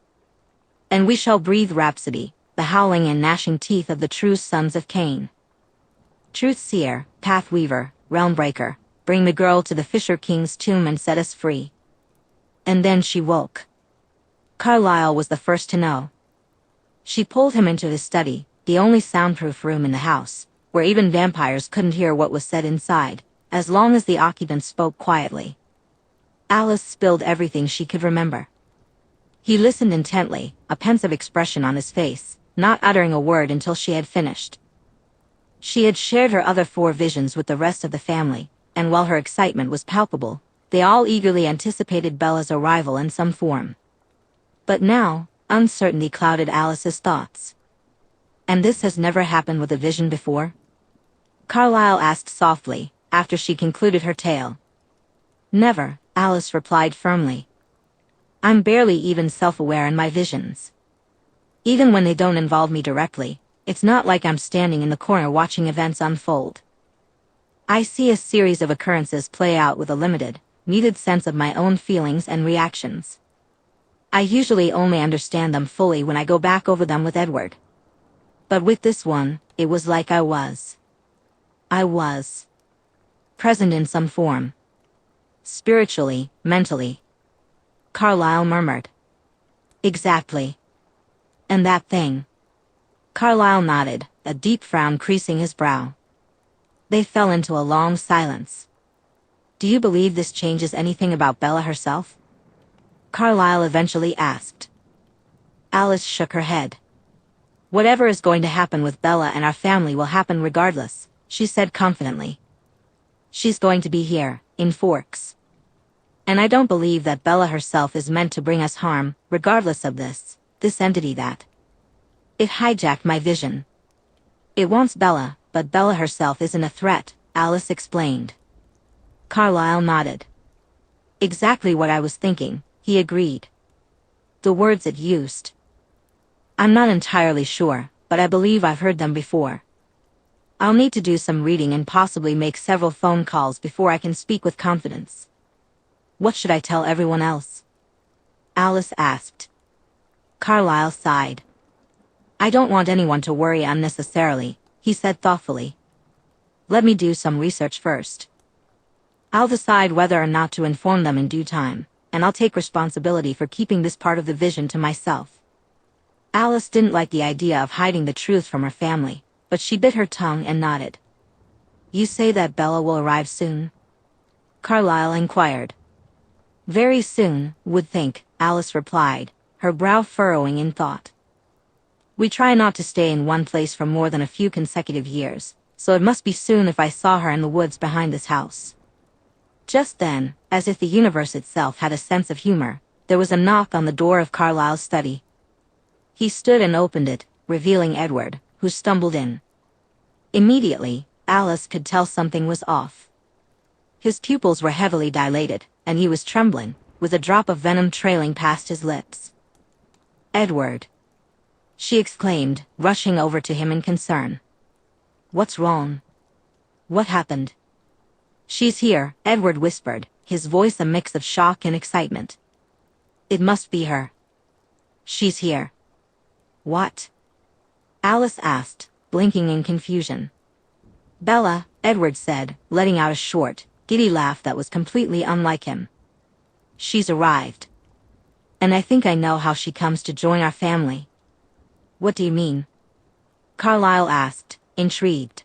"And we shall breathe rhapsody, the howling and gnashing teeth of the true sons of Cain. Truth seer, path weaver, realm breaker, bring the girl to the Fisher King's tomb and set us free." And then she woke. Carlyle was the first to know. She pulled him into his study, the only soundproof room in the house, where even vampires couldn't hear what was said inside, as long as the occupants spoke quietly. Alice spilled everything she could remember. He listened intently, a pensive expression on his face, not uttering a word until she had finished. She had shared her other 4 visions with the rest of the family, and while her excitement was palpable, they all eagerly anticipated Bella's arrival in some form. But now, uncertainty clouded Alice's thoughts. "And this has never happened with a vision before?" Carlyle asked softly, after she concluded her tale. "Never," Alice replied firmly. "I'm barely even self-aware in my visions. Even when they don't involve me directly, it's not like I'm standing in the corner watching events unfold. I see a series of occurrences play out with a limited, needed sense of my own feelings and reactions. I usually only understand them fully when I go back over them with Edward. But with this one, it was like I was present in some form. Spiritually, mentally." Carlyle murmured. "Exactly. And that thing?" Carlyle nodded, a deep frown creasing his brow. They fell into a long silence. "Do you believe this changes anything about Bella herself?" Carlyle eventually asked. Alice shook her head. "Whatever is going to happen with Bella and our family will happen regardless," she said confidently. "She's going to be here, in Forks. And I don't believe that Bella herself is meant to bring us harm, regardless of this entity that. It hijacked my vision. It wants Bella, but Bella herself isn't a threat," Alice explained. Carlyle nodded. "Exactly what I was thinking," he agreed. "The words it used. I'm not entirely sure, but I believe I've heard them before. I'll need to do some reading and possibly make several phone calls before I can speak with confidence." "What should I tell everyone else?" Alice asked. Carlyle sighed. "I don't want anyone to worry unnecessarily," he said thoughtfully. "Let me do some research first. I'll decide whether or not to inform them in due time, and I'll take responsibility for keeping this part of the vision to myself." Alice didn't like the idea of hiding the truth from her family, but she bit her tongue and nodded. "You say that Bella will arrive soon?" Carlyle inquired. "Very soon, would think," Alice replied, her brow furrowing in thought. "We try not to stay in one place for more than a few consecutive years, so it must be soon if I saw her in the woods behind this house." Just then, as if the universe itself had a sense of humor, there was a knock on the door of Carlyle's study. He stood and opened it, revealing Edward, who stumbled in. Immediately, Alice could tell something was off. His pupils were heavily dilated, and he was trembling, with a drop of venom trailing past his lips. "Edward!" she exclaimed, rushing over to him in concern. "What's wrong? What happened?" "She's here," Edward whispered, his voice a mix of shock and excitement. "It must be her. She's here." "What?" Alice asked, blinking in confusion. "Bella," Edward said, letting out a short, giddy laugh that was completely unlike him. "She's arrived. And I think I know how she comes to join our family." "What do you mean?" Carlyle asked, intrigued.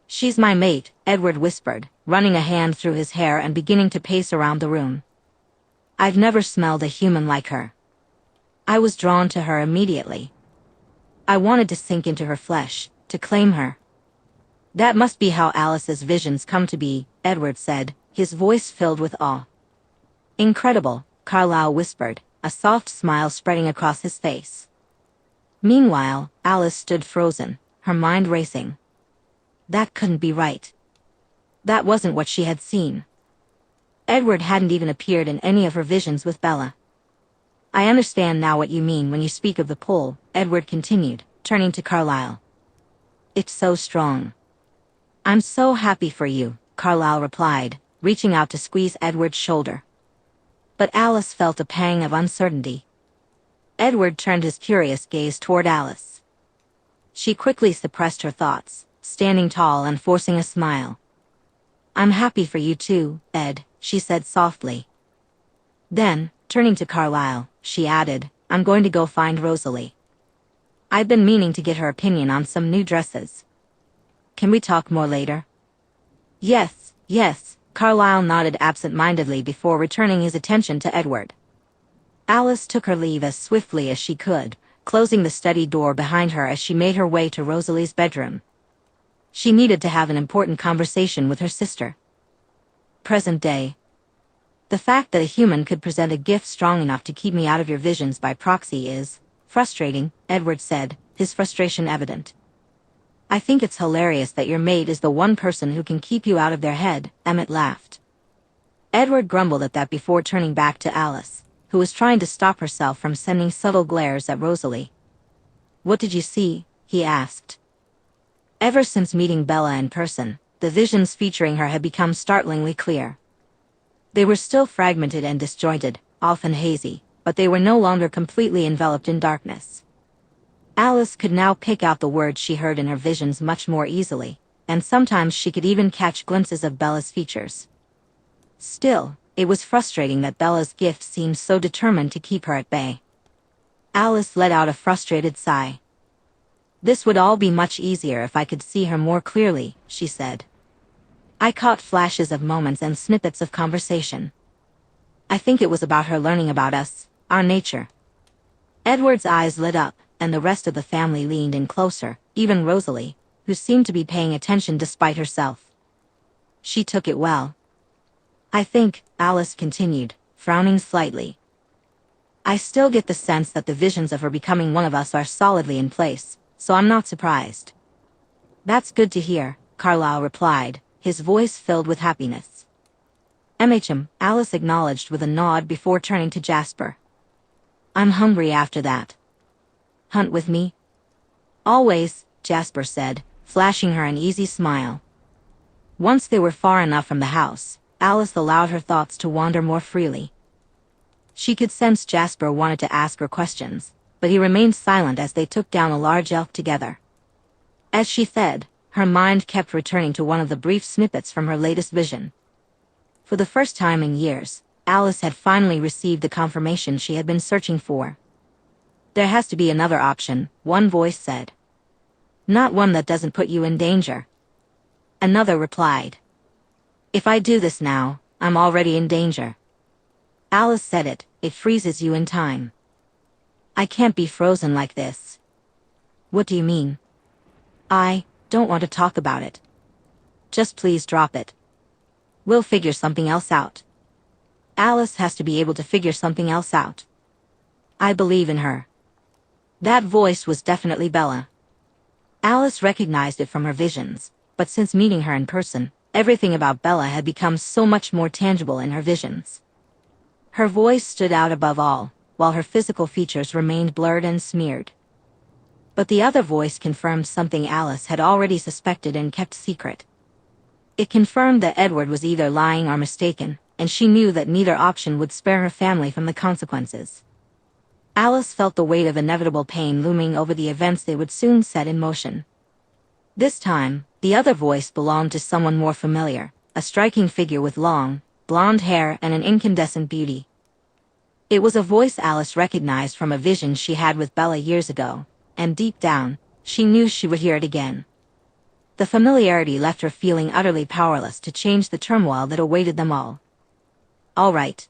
"She's my mate," Edward whispered, running a hand through his hair and beginning to pace around the room. "I've never smelled a human like her. I was drawn to her immediately. I wanted to sink into her flesh, to claim her." "That must be how Alice's visions come to be," Edward said, his voice filled with awe. "Incredible," Carlyle whispered, a soft smile spreading across his face. Meanwhile, Alice stood frozen, her mind racing. That couldn't be right. That wasn't what she had seen. Edward hadn't even appeared in any of her visions with Bella. "I understand now what you mean when you speak of the pull," Edward continued, turning to Carlyle. "It's so strong." "I'm so happy for you," Carlyle replied, reaching out to squeeze Edward's shoulder. But Alice felt a pang of uncertainty. Edward turned his curious gaze toward Alice. She quickly suppressed her thoughts, standing tall and forcing a smile. "I'm happy for you too, Ed," she said softly. Then, turning to Carlyle, she added, "I'm going to go find Rosalie. I've been meaning to get her opinion on some new dresses. Can we talk more later?" "Yes, yes," Carlyle nodded absent-mindedly before returning his attention to Edward. Alice took her leave as swiftly as she could, closing the study door behind her as she made her way to Rosalie's bedroom. She needed to have an important conversation with her sister. Present day. "The fact that a human could present a gift strong enough to keep me out of your visions by proxy is frustrating," Edward said, his frustration evident. "I think it's hilarious that your mate is the one person who can keep you out of their head," Emmett laughed. Edward grumbled at that before turning back to Alice, who was trying to stop herself from sending subtle glares at Rosalie. "What did you see?" he asked. Ever since meeting Bella in person, the visions featuring her had become startlingly clear. They were still fragmented and disjointed, often hazy, but they were no longer completely enveloped in darkness. Alice could now pick out the words she heard in her visions much more easily, and sometimes she could even catch glimpses of Bella's features. Still, it was frustrating that Bella's gift seemed so determined to keep her at bay. Alice let out a frustrated sigh. "This would all be much easier if I could see her more clearly," she said. "I caught flashes of moments and snippets of conversation. I think it was about her learning about us, our nature." Edward's eyes lit up, and the rest of the family leaned in closer, even Rosalie, who seemed to be paying attention despite herself. "She took it well." "I think," Alice continued, frowning slightly. "I still get the sense that the visions of her becoming one of us are solidly in place, so I'm not surprised." "That's good to hear," Carlyle replied, his voice filled with happiness. Alice acknowledged with a nod before turning to Jasper. "I'm hungry after that. Hunt with me?" "Always," Jasper said, flashing her an easy smile. Once they were far enough from the house, Alice allowed her thoughts to wander more freely. She could sense Jasper wanted to ask her questions, but he remained silent as they took down a large elk together. As she fed, her mind kept returning to one of the brief snippets from her latest vision. For the first time in years, Alice had finally received the confirmation she had been searching for. "There has to be another option," one voice said. "Not one that doesn't put you in danger." Another replied. "If I do this now, I'm already in danger." Alice said it, "It freezes you in time." "I can't be frozen like this." "What do you mean?" "I don't want to talk about it. Just please drop it. We'll figure something else out." Alice has to be able to figure something else out. "I believe in her." That voice was definitely Bella. Alice recognized it from her visions, but since meeting her in person, everything about Bella had become so much more tangible in her visions. Her voice stood out above all, while her physical features remained blurred and smeared. But the other voice confirmed something Alice had already suspected and kept secret. It confirmed that Edward was either lying or mistaken, and she knew that neither option would spare her family from the consequences. Alice felt the weight of inevitable pain looming over the events they would soon set in motion. This time, the other voice belonged to someone more familiar, a striking figure with long, blonde hair and an incandescent beauty. It was a voice Alice recognized from a vision she had with Bella years ago, and deep down, she knew she would hear it again. The familiarity left her feeling utterly powerless to change the turmoil that awaited them all. "All right.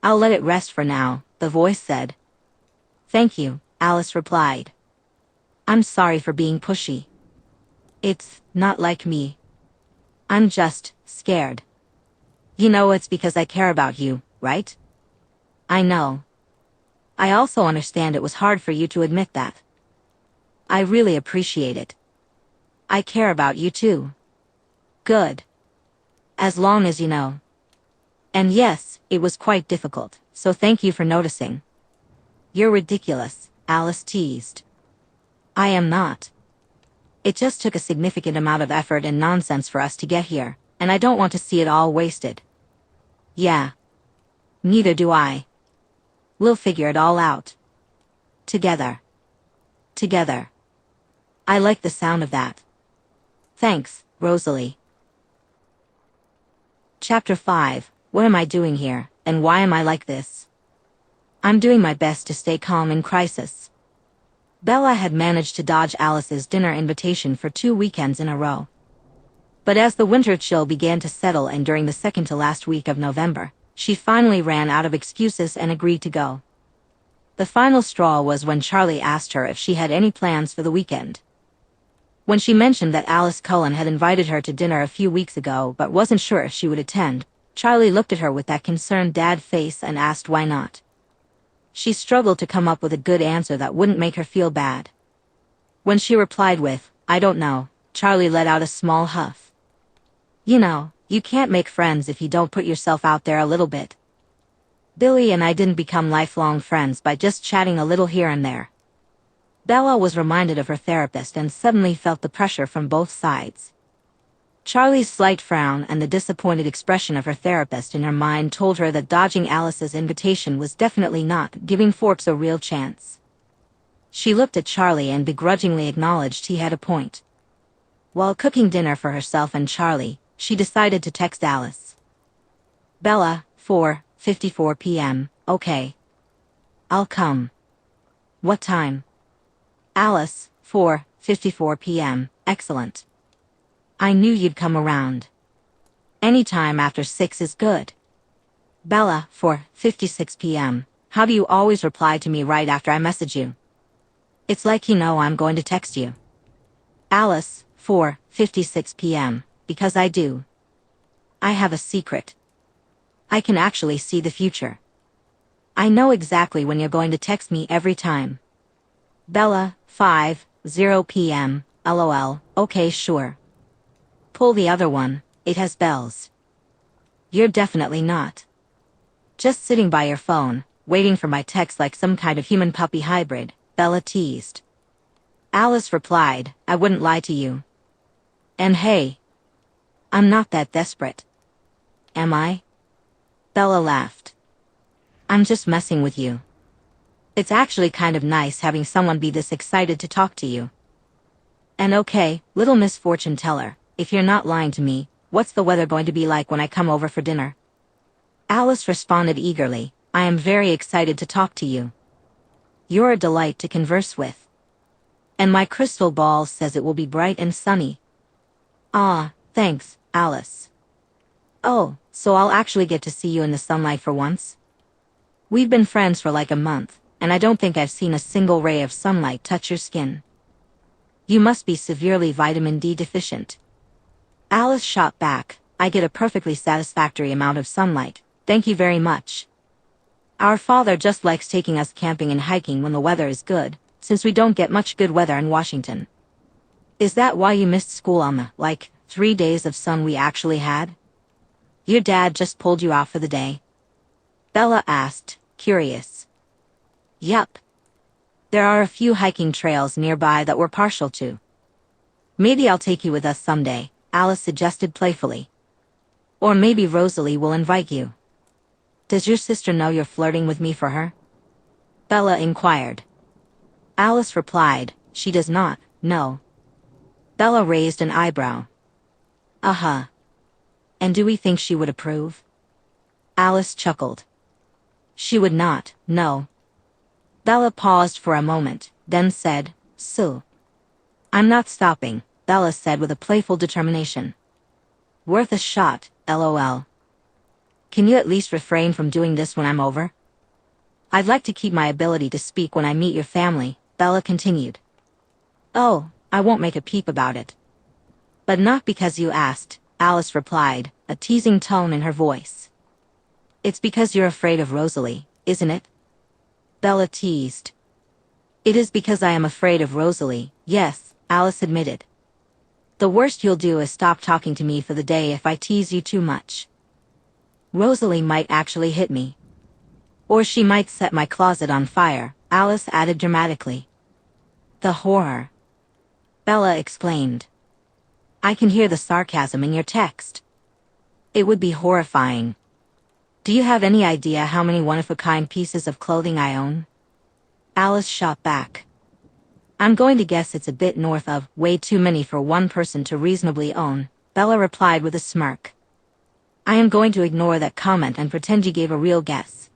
I'll let it rest for now," the voice said. "Thank you," Alice replied. "I'm sorry for being pushy. It's not like me. I'm just scared. You know it's because I care about you, right?" "I know. I also understand it was hard for you to admit that. I really appreciate it. I care about you too." "Good. As long as you know. And yes, it was quite difficult, so thank you for noticing." "You're ridiculous," Alice teased. "I am not. It just took a significant amount of effort and nonsense for us to get here, and I don't want to see it all wasted." "Yeah. Neither do I. We'll figure it all out. Together. Together. I like the sound of that. Thanks, Rosalie." Chapter 5. What am I doing here, and why am I like this? I'm doing my best to stay calm in crisis. Bella had managed to dodge Alice's dinner invitation for 2 weekends in a row. But as the winter chill began to settle and during the second to last week of November, she finally ran out of excuses and agreed to go. The final straw was when Charlie asked her if she had any plans for the weekend. When she mentioned that Alice Cullen had invited her to dinner a few weeks ago but wasn't sure if she would attend, Charlie looked at her with that concerned dad face and asked why not. She struggled to come up with a good answer that wouldn't make her feel bad. When she replied with, "I don't know," Charlie let out a small huff. "You know, you can't make friends if you don't put yourself out there a little bit. Billy and I didn't become lifelong friends by just chatting a little here and there." Bella was reminded of her therapist and suddenly felt the pressure from both sides. Charlie's slight frown and the disappointed expression of her therapist in her mind told her that dodging Alice's invitation was definitely not giving Forbes a real chance. She looked at Charlie and begrudgingly acknowledged he had a point. While cooking dinner for herself and Charlie, she decided to text Alice. "Bella, 4:54 p.m., okay. I'll come." "What time?" Alice, 4:54 p.m., excellent. I knew you'd come around. Any time after 6 is good. Bella, 4:56 p.m., how do you always reply to me right after I message you? It's like you know I'm going to text you. Alice, 4:56 p.m., because I do. I have a secret. I can actually see the future. I know exactly when you're going to text me every time. Bella, 5:0 p.m., lol, okay sure. Pull the other one, it has bells. You're definitely not. Just sitting by your phone, waiting for my text like some kind of human puppy hybrid, Bella teased. Alice replied, I wouldn't lie to you. And hey, I'm not that desperate. Am I? Bella laughed. I'm just messing with you. It's actually kind of nice having someone be this excited to talk to you. And okay, little Miss Fortune Teller, if you're not lying to me, what's the weather going to be like when I come over for dinner? Alice responded eagerly, I am very excited to talk to you. You're a delight to converse with. And my crystal ball says it will be bright and sunny. Ah, thanks, Alice. Oh, so I'll actually get to see you in the sunlight for once? We've been friends for like a month, and I don't think I've seen a single ray of sunlight touch your skin. You must be severely vitamin D deficient. Alice shot back, I get a perfectly satisfactory amount of sunlight, thank you very much. Our father just likes taking us camping and hiking when the weather is good, since we don't get much good weather in Washington. Is that why you missed school on the, 3 days of sun we actually had? Your dad just pulled you out for the day? Bella asked, curious. Yup. There are a few hiking trails nearby that we're partial to. Maybe I'll take you with us someday, Alice suggested playfully. Or maybe Rosalie will invite you. Does your sister know you're flirting with me for her? Bella inquired. Alice replied, she does not, no. Bella raised an eyebrow. Uh-huh. And do we think she would approve? Alice chuckled. She would not, no. Bella paused for a moment, then said, so. I'm not stopping, Bella said with a playful determination. Worth a shot, LOL. Can you at least refrain from doing this when I'm over? I'd like to keep my ability to speak when I meet your family, Bella continued. Oh, I won't make a peep about it. But not because you asked, Alice replied, a teasing tone in her voice. It's because you're afraid of Rosalie, isn't it? Bella teased. It is because I am afraid of Rosalie, yes, Alice admitted. The worst you'll do is stop talking to me for the day if I tease you too much. Rosalie might actually hit me. Or she might set my closet on fire, Alice added dramatically. The horror. Bella exclaimed. I can hear the sarcasm in your text. It would be horrifying. Do you have any idea how many one-of-a-kind pieces of clothing I own? Alice shot back. I'm going to guess it's a bit north of way too many for one person to reasonably own, Bella replied with a smirk. I am going to ignore that comment and pretend you gave a real guess.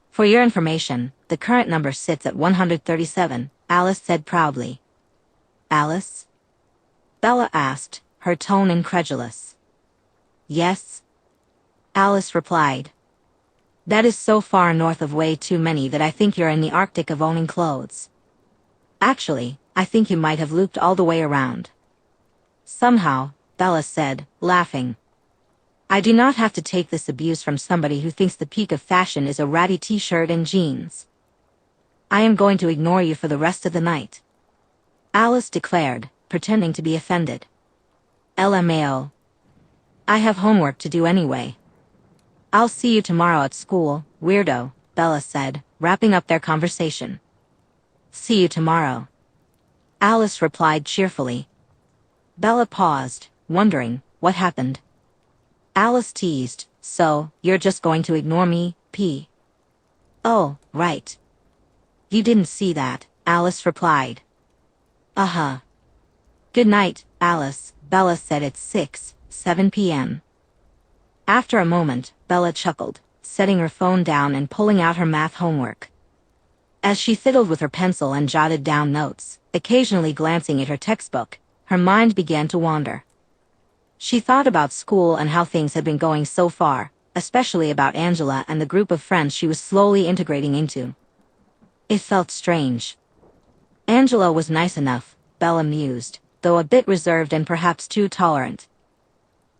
For your information, the current number sits at 137, Alice said proudly. Alice? Bella asked, her tone incredulous. Yes? Alice replied. That is so far north of way too many that I think you're in the Arctic of owning clothes. Actually, I think you might have looped all the way around. Somehow, Bella said, laughing. I do not have to take this abuse from somebody who thinks the peak of fashion is a ratty t-shirt and jeans. I am going to ignore you for the rest of the night. Alice declared, pretending to be offended. LMAO. I have homework to do anyway. I'll see you tomorrow at school, weirdo, Bella said, wrapping up their conversation. See you tomorrow. Alice replied cheerfully. Bella paused, wondering, what happened? Alice teased, so, you're just going to ignore me, P. Oh, right. You didn't see that, Alice replied. Uh-huh. Good night, Alice, Bella said at 7 p.m. After a moment, Bella chuckled, setting her phone down and pulling out her math homework. As she fiddled with her pencil and jotted down notes, occasionally glancing at her textbook, her mind began to wander. She thought about school and how things had been going so far, especially about Angela and the group of friends she was slowly integrating into. It felt strange. Angela was nice enough, Bella mused, though a bit reserved and perhaps too tolerant.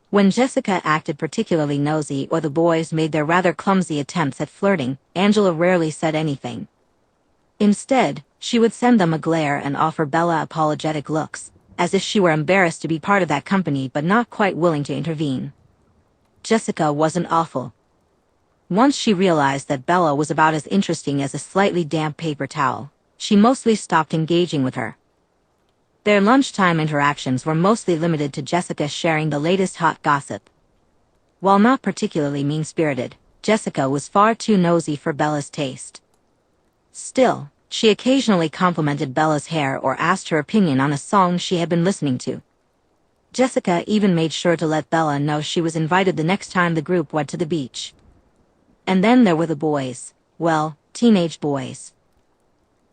When Jessica acted particularly nosy or the boys made their rather clumsy attempts at flirting, Angela rarely said anything. Instead, she would send them a glare and offer Bella apologetic looks, as if she were embarrassed to be part of that company but not quite willing to intervene. Jessica wasn't awful. Once she realized that Bella was about as interesting as a slightly damp paper towel, she mostly stopped engaging with her. Their lunchtime interactions were mostly limited to Jessica sharing the latest hot gossip. While not particularly mean-spirited, Jessica was far too nosy for Bella's taste. Still, she occasionally complimented Bella's hair or asked her opinion on a song she had been listening to. Jessica even made sure to let Bella know she was invited the next time the group went to the beach. And then there were the boys, well, teenage boys.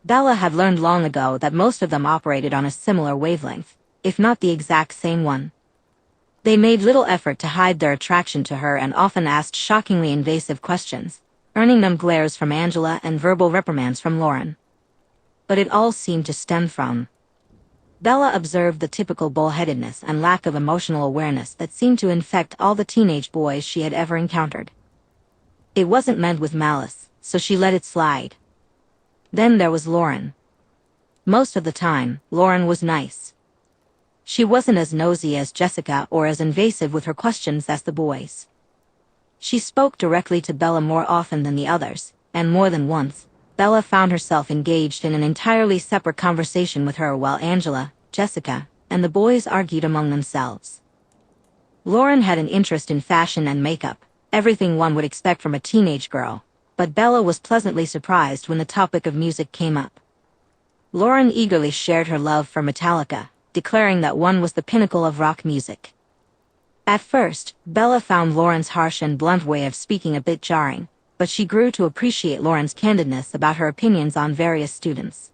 Bella had learned long ago that most of them operated on a similar wavelength, if not the exact same one. They made little effort to hide their attraction to her and often asked shockingly invasive questions, earning them glares from Angela and verbal reprimands from Lauren. But it all seemed to stem from. Bella observed the typical bullheadedness and lack of emotional awareness that seemed to infect all the teenage boys she had ever encountered. It wasn't meant with malice, so she let it slide. Then there was Lauren. Most of the time, Lauren was nice. She wasn't as nosy as Jessica or as invasive with her questions as the boys. She spoke directly to Bella more often than the others, and more than once, Bella found herself engaged in an entirely separate conversation with her while Angela, Jessica, and the boys argued among themselves. Lauren had an interest in fashion and makeup, everything one would expect from a teenage girl, but Bella was pleasantly surprised when the topic of music came up. Lauren eagerly shared her love for Metallica, declaring that one was the pinnacle of rock music. At first, Bella found Lauren's harsh and blunt way of speaking a bit jarring, but she grew to appreciate Lauren's candidness about her opinions on various students.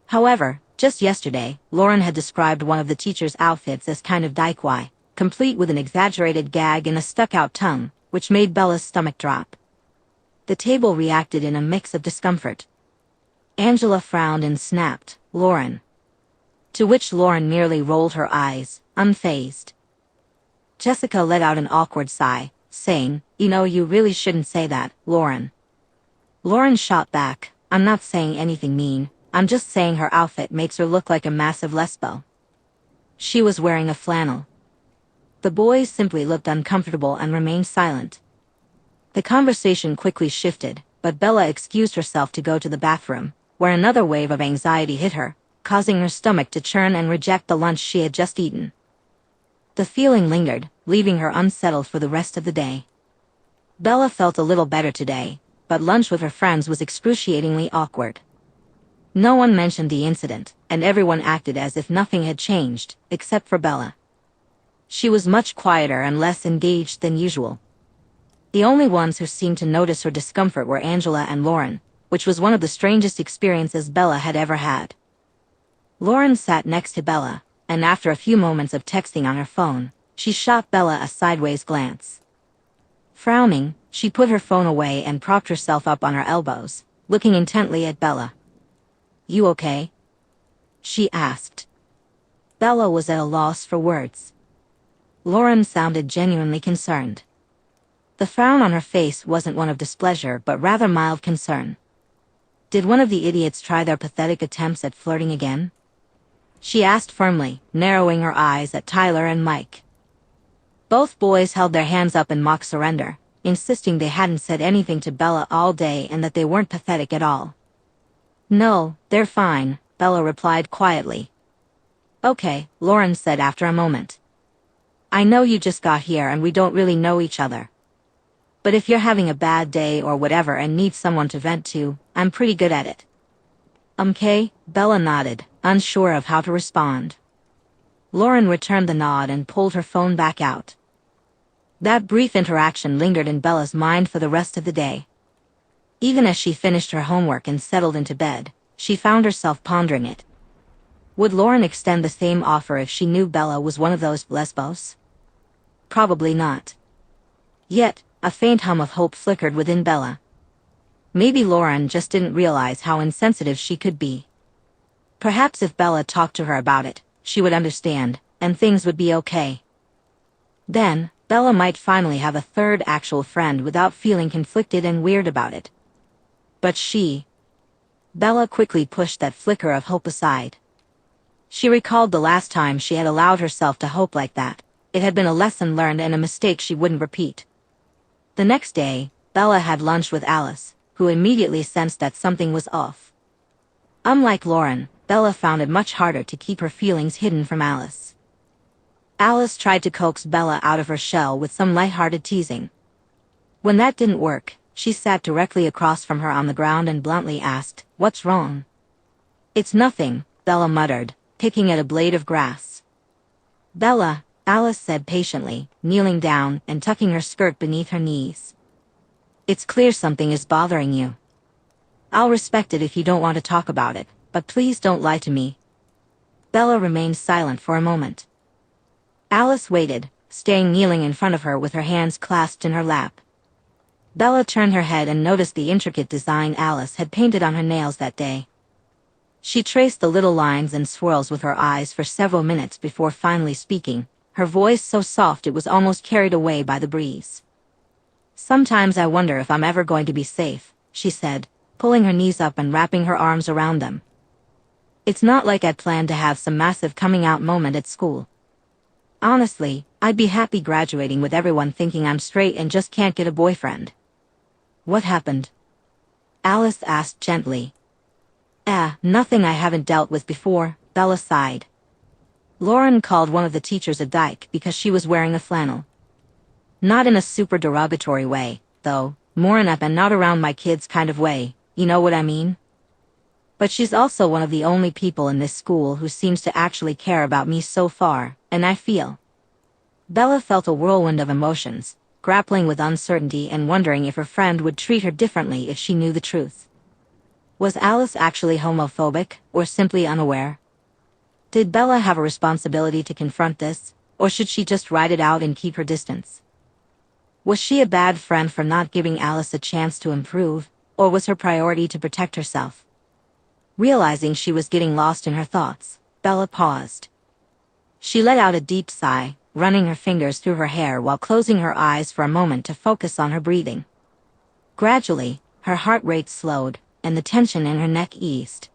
However, just yesterday, Lauren had described one of the teacher's outfits as kind of dykewai, complete with an exaggerated gag and a stuck-out tongue, which made Bella's stomach drop. The table reacted in a mix of discomfort. Angela frowned and snapped, "Lauren." To which Lauren merely rolled her eyes, unfazed. Jessica let out an awkward sigh, saying, You really shouldn't say that, Lauren." Lauren shot back, "I'm not saying anything mean, I'm just saying her outfit makes her look like a massive lesbo." She was wearing a flannel. The boys simply looked uncomfortable and remained silent. The conversation quickly shifted, but Bella excused herself to go to the bathroom, where another wave of anxiety hit her, causing her stomach to churn and reject the lunch she had just eaten. The feeling lingered, leaving her unsettled for the rest of the day. Bella felt a little better today, but lunch with her friends was excruciatingly awkward. No one mentioned the incident, and everyone acted as if nothing had changed, except for Bella. She was much quieter and less engaged than usual. The only ones who seemed to notice her discomfort were Angela and Lauren, which was one of the strangest experiences Bella had ever had. Lauren sat next to Bella, and after a few moments of texting on her phone, she shot Bella a sideways glance. Frowning, she put her phone away and propped herself up on her elbows, looking intently at Bella. "You okay?" she asked. Bella was at a loss for words. Lauren sounded genuinely concerned. The frown on her face wasn't one of displeasure but rather mild concern. Did one of the idiots try their pathetic attempts at flirting again? She asked firmly, narrowing her eyes at Tyler and Mike. Both boys held their hands up in mock surrender, insisting they hadn't said anything to Bella all day and that they weren't pathetic at all. "No, they're fine," Bella replied quietly. "Okay," Lauren said after a moment. "I know you just got here and we don't really know each other. But if you're having a bad day or whatever and need someone to vent to, I'm pretty good at it." "Okay," Bella nodded, unsure of how to respond. Lauren returned the nod and pulled her phone back out. That brief interaction lingered in Bella's mind for the rest of the day. Even as she finished her homework and settled into bed, she found herself pondering it. Would Lauren extend the same offer if she knew Bella was one of those lesbos? Probably not. Yet, a faint hum of hope flickered within Bella. Maybe Lauren just didn't realize how insensitive she could be. Perhaps if Bella talked to her about it, she would understand, and things would be okay. Then, Bella might finally have a third actual friend without feeling conflicted and weird about it. But Bella quickly pushed that flicker of hope aside. She recalled the last time she had allowed herself to hope like that. It had been a lesson learned and a mistake she wouldn't repeat. The next day, Bella had lunch with Alice, who immediately sensed that something was off. Unlike Lauren, Bella found it much harder to keep her feelings hidden from Alice. Alice tried to coax Bella out of her shell with some lighthearted teasing. When that didn't work, she sat directly across from her on the ground and bluntly asked, "What's wrong?" "It's nothing," Bella muttered, picking at a blade of grass. "Bella," Alice said patiently, kneeling down and tucking her skirt beneath her knees. "It's clear something is bothering you. I'll respect it if you don't want to talk about it, but please don't lie to me." Bella remained silent for a moment. Alice waited, staying kneeling in front of her with her hands clasped in her lap. Bella turned her head and noticed the intricate design Alice had painted on her nails that day. She traced the little lines and swirls with her eyes for several minutes before finally speaking, her voice so soft it was almost carried away by the breeze. "Sometimes I wonder if I'm ever going to be safe," she said, pulling her knees up and wrapping her arms around them. It's not like I'd planned to have some massive coming out moment at school. Honestly, I'd be happy graduating with everyone thinking I'm straight and just can't get a boyfriend. What happened? Alice asked gently. Nothing I haven't dealt with before, Bella sighed. Lauren called one of the teachers a dyke because she was wearing a flannel. Not in a super derogatory way, though, more in up and not around my kids kind of way, you know what I mean? But she's also one of the only people in this school who seems to actually care about me so far, and I feel. Bella felt a whirlwind of emotions, grappling with uncertainty and wondering if her friend would treat her differently if she knew the truth. Was Alice actually homophobic, or simply unaware? Did Bella have a responsibility to confront this, or should she just ride it out and keep her distance? Was she a bad friend for not giving Alice a chance to improve, or was her priority to protect herself? Realizing she was getting lost in her thoughts, Bella paused. She let out a deep sigh, running her fingers through her hair while closing her eyes for a moment to focus on her breathing. Gradually, her heart rate slowed, and the tension in her neck eased.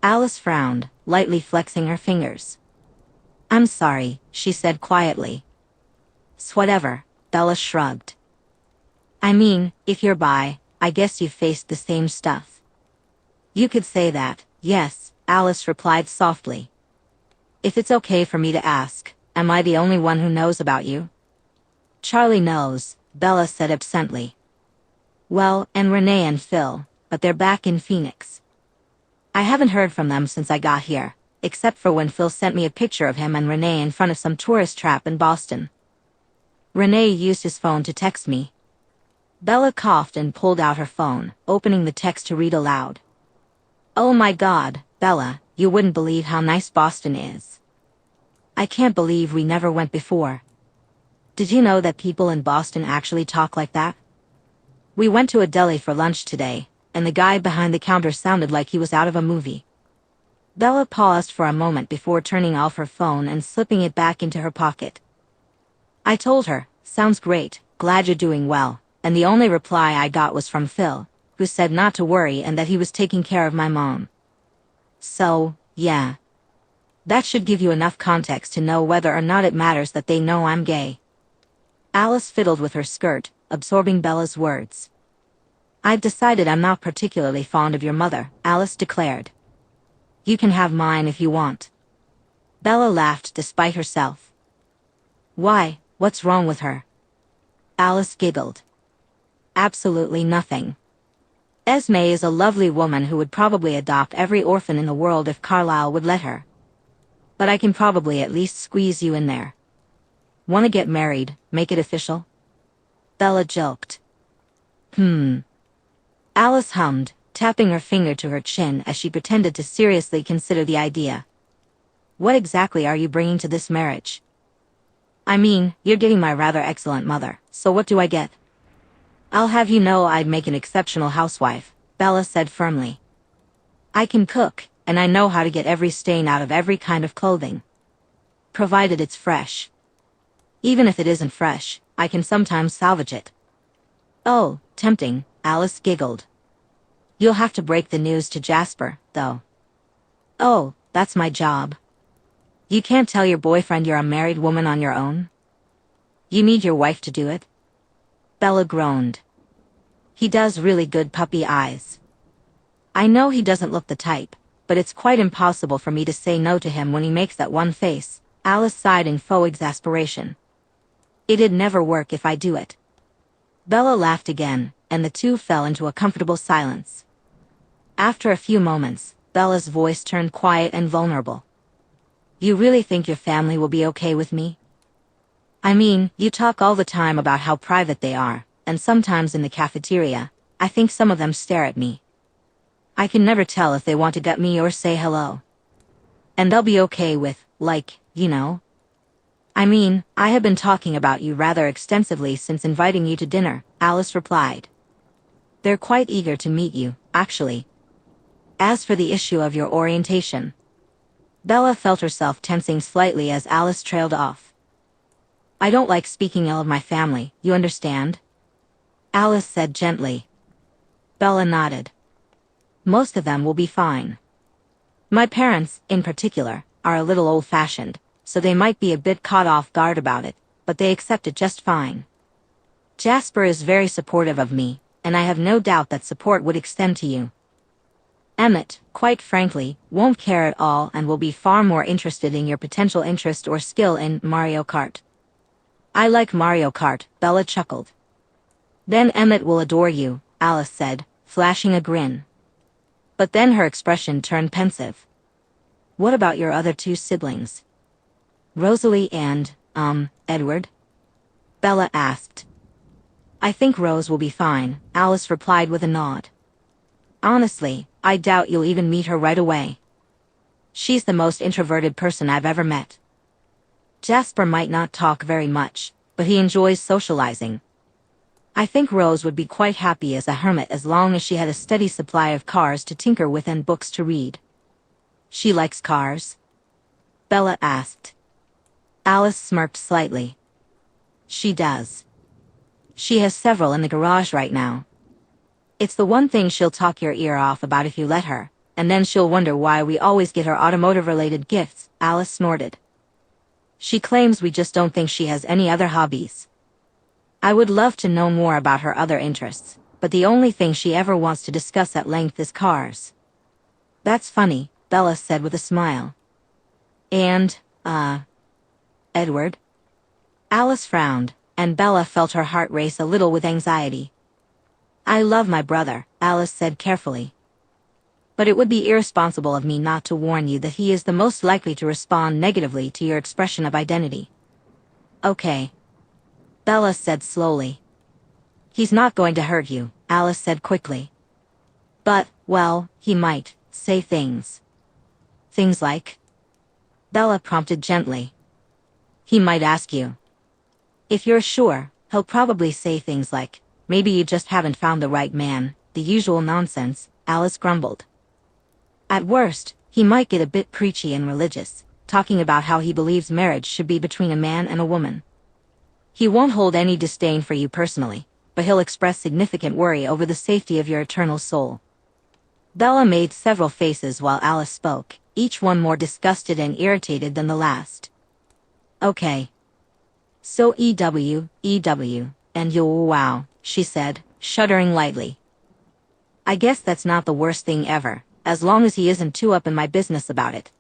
Alice frowned, lightly flexing her fingers. "I'm sorry," she said quietly. "'Swhatever," Bella shrugged. "I mean, if you're bi, I guess you've faced the same stuff." "You could say that, yes," Alice replied softly. "If it's okay for me to ask, am I the only one who knows about you?" "Charlie knows," Bella said absently. "Well, and Renee and Phil, but they're back in Phoenix. I haven't heard from them since I got here, except for when Phil sent me a picture of him and Renee in front of some tourist trap in Boston. Renee used his phone to text me." Bella coughed and pulled out her phone, opening the text to read aloud. "Oh my God, Bella, you wouldn't believe how nice Boston is. I can't believe we never went before. Did you know that people in Boston actually talk like that? We went to a deli for lunch today, and the guy behind the counter sounded like he was out of a movie." Bella paused for a moment before turning off her phone and slipping it back into her pocket. "I told her, sounds great, glad you're doing well, and the only reply I got was from Phil, who said not to worry and that he was taking care of my mom. So, yeah. That should give you enough context to know whether or not it matters that they know I'm gay." Alice fiddled with her skirt, absorbing Bella's words. "I've decided I'm not particularly fond of your mother," Alice declared. "You can have mine if you want." Bella laughed despite herself. "Why, what's wrong with her?" Alice giggled. "Absolutely nothing. Esme is a lovely woman who would probably adopt every orphan in the world if Carlisle would let her. But I can probably at least squeeze you in there. Want to get married, make it official?" Bella joked. Alice hummed, tapping her finger to her chin as she pretended to seriously consider the idea. "What exactly are you bringing to this marriage?" "I mean, you're getting my rather excellent mother, so what do I get?" "I'll have you know I'd make an exceptional housewife," Bella said firmly. "I can cook, and I know how to get every stain out of every kind of clothing. Provided it's fresh. Even if it isn't fresh, I can sometimes salvage it." "Oh, tempting," Alice giggled. "You'll have to break the news to Jasper, though." "Oh, that's my job. You can't tell your boyfriend you're a married woman on your own? You need your wife to do it?" Bella groaned. "He does really good puppy eyes. I know he doesn't look the type, but it's quite impossible for me to say no to him when he makes that one face," Alice sighed in faux exasperation. "It'd never work if I do it." Bella laughed again, and the two fell into a comfortable silence. After a few moments, Bella's voice turned quiet and vulnerable. "You really think your family will be okay with me? I mean, you talk all the time about how private they are, and sometimes in the cafeteria, I think some of them stare at me. I can never tell if they want to gut me or say hello. And they'll be okay with, like, you know? I mean, I have been talking about you rather extensively since inviting you to dinner," Alice replied. "They're quite eager to meet you, actually. As for the issue of your orientation..." Bella felt herself tensing slightly as Alice trailed off. "I don't like speaking ill of my family, you understand?" Alice said gently. Bella nodded. "Most of them will be fine." My parents, in particular, are a little old-fashioned, so they might be a bit caught off guard about it, but they accept it just fine. Jasper is very supportive of me, and I have no doubt that support would extend to you. Emmett, quite frankly, won't care at all and will be far more interested in your potential interest or skill in Mario Kart. I like Mario Kart, Bella chuckled. Then Emmett will adore you, Alice said, flashing a grin. But then her expression turned pensive. What about your other two siblings? Rosalie and, Edward? Bella asked. I think Rose will be fine, Alice replied with a nod. Honestly, I doubt you'll even meet her right away. She's the most introverted person I've ever met. Jasper might not talk very much, but he enjoys socializing. I think Rose would be quite happy as a hermit as long as she had a steady supply of cars to tinker with and books to read. She likes cars? Bella asked. Alice smirked slightly. She does. She has several in the garage right now. It's the one thing she'll talk your ear off about if you let her, and then she'll wonder why we always get her automotive-related gifts, Alice snorted. She claims we just don't think she has any other hobbies. I would love to know more about her other interests, but the only thing she ever wants to discuss at length is cars. That's funny, Bella said with a smile. And, Edward? Alice frowned, and Bella felt her heart race a little with anxiety. I love my brother, Alice said carefully. But it would be irresponsible of me not to warn you that he is the most likely to respond negatively to your expression of identity. Okay. Bella said slowly. He's not going to hurt you, Alice said quickly. But, well, he might say things. Things like? Bella prompted gently. He might ask you. If you're sure, he'll probably say things like, maybe you just haven't found the right man, the usual nonsense, Alice grumbled. At worst, he might get a bit preachy and religious, talking about how he believes marriage should be between a man and a woman. He won't hold any disdain for you personally, but he'll express significant worry over the safety of your eternal soul. Bella made several faces while Alice spoke, each one more disgusted and irritated than the last. Okay. So EW, and you wow, she said, shuddering lightly. I guess that's not the worst thing ever, as long as he isn't too up in my business about it.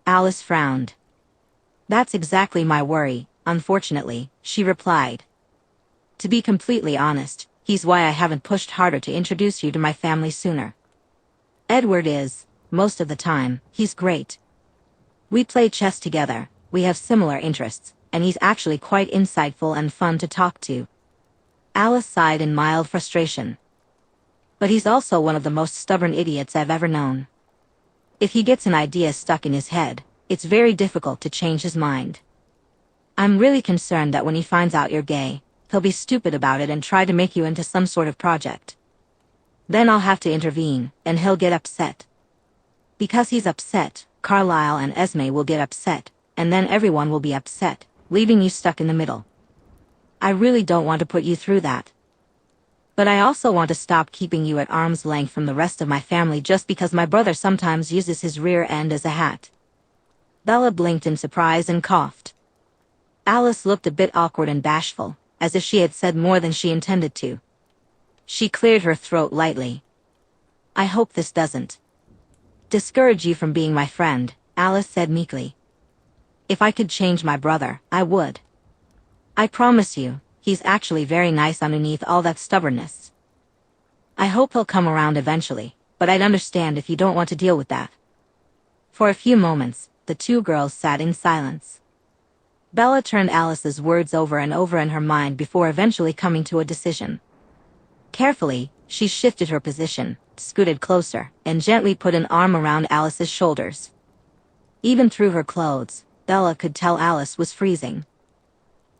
Alice frowned. That's exactly my worry, unfortunately, she replied. To be completely honest, he's why I haven't pushed harder to introduce you to my family sooner. Edward is, most of the time, he's great. We play chess together, we have similar interests, and he's actually quite insightful and fun to talk to. Alice sighed in mild frustration. But he's also one of the most stubborn idiots I've ever known. If he gets an idea stuck in his head, it's very difficult to change his mind. I'm really concerned that when he finds out you're gay, he'll be stupid about it and try to make you into some sort of project. Then I'll have to intervene, and he'll get upset. Because he's upset, Carlisle and Esme will get upset, and then everyone will be upset, leaving you stuck in the middle. I really don't want to put you through that. But I also want to stop keeping you at arm's length from the rest of my family just because my brother sometimes uses his rear end as a hat. Bella blinked in surprise and coughed. Alice looked a bit awkward and bashful, as if she had said more than she intended to. She cleared her throat lightly. I hope this doesn't discourage you from being my friend, Alice said meekly. If I could change my brother, I would. I promise you, he's actually very nice underneath all that stubbornness. I hope he'll come around eventually, but I'd understand if you don't want to deal with that. For a few moments, the two girls sat in silence. Bella turned Alice's words over and over in her mind before eventually coming to a decision. Carefully, she shifted her position, scooted closer, and gently put an arm around Alice's shoulders. Even through her clothes, Bella could tell Alice was freezing.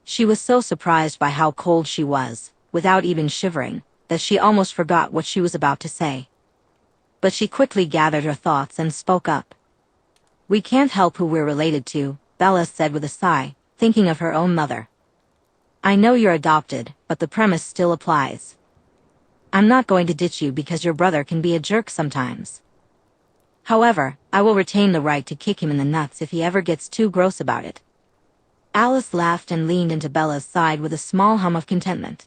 She was so surprised by how cold she was, without even shivering, that she almost forgot what she was about to say. But she quickly gathered her thoughts and spoke up. We can't help who we're related to, Bella said with a sigh, thinking of her own mother. I know you're adopted, but the premise still applies. I'm not going to ditch you because your brother can be a jerk sometimes. However, I will retain the right to kick him in the nuts if he ever gets too gross about it. Alice laughed and leaned into Bella's side with a small hum of contentment.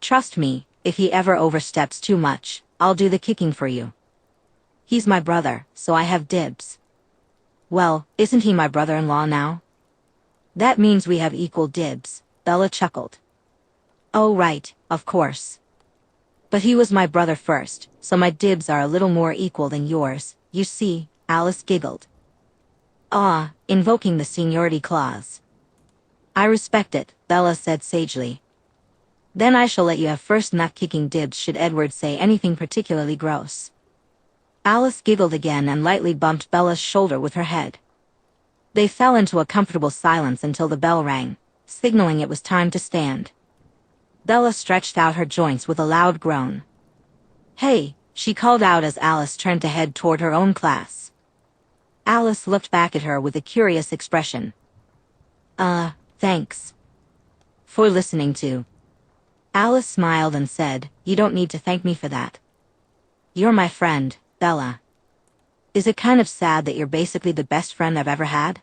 Trust me, if he ever oversteps too much, I'll do the kicking for you. He's my brother, so I have dibs. Well, isn't he my brother-in-law now? That means we have equal dibs, Bella chuckled. Oh right, of course. But he was my brother first, so my dibs are a little more equal than yours, you see, Alice giggled. Ah, invoking the seniority clause. I respect it, Bella said sagely. Then I shall let you have first nut-kicking dibs should Edward say anything particularly gross. Alice giggled again and lightly bumped Bella's shoulder with her head. They fell into a comfortable silence until the bell rang, signaling it was time to stand. Bella stretched out her joints with a loud groan. Hey, she called out as Alice turned to head toward her own class. Alice looked back at her with a curious expression. Thanks. For listening to. Alice smiled and said, You don't need to thank me for that. You're my friend, Bella. Is it kind of sad that you're basically the best friend I've ever had?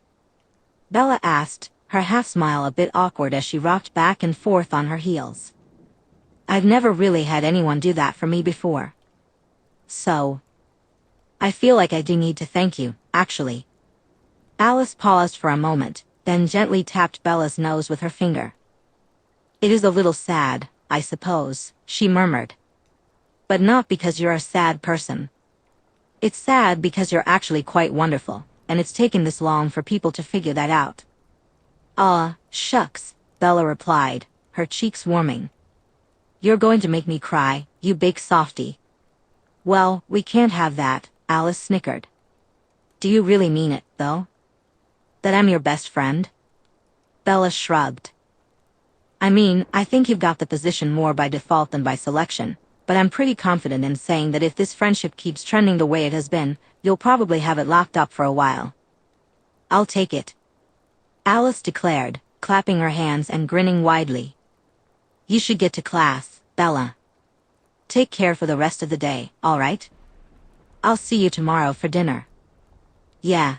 Bella asked, her half-smile a bit awkward as she rocked back and forth on her heels. I've never really had anyone do that for me before. So. I feel like I do need to thank you, actually. Alice paused for a moment, then gently tapped Bella's nose with her finger. It is a little sad, I suppose, she murmured. But not because you're a sad person. It's sad because you're actually quite wonderful, and it's taken this long for people to figure that out. Aw, shucks, Bella replied, her cheeks warming. You're going to make me cry, you big softy. Well, we can't have that, Alice snickered. Do you really mean it, though? That I'm your best friend? Bella shrugged. I mean, I think you've got the position more by default than by selection, but I'm pretty confident in saying that if this friendship keeps trending the way it has been, you'll probably have it locked up for a while. I'll take it. Alice declared, clapping her hands and grinning widely. You should get to class, Bella. Take care for the rest of the day, all right? I'll see you tomorrow for dinner. Yeah.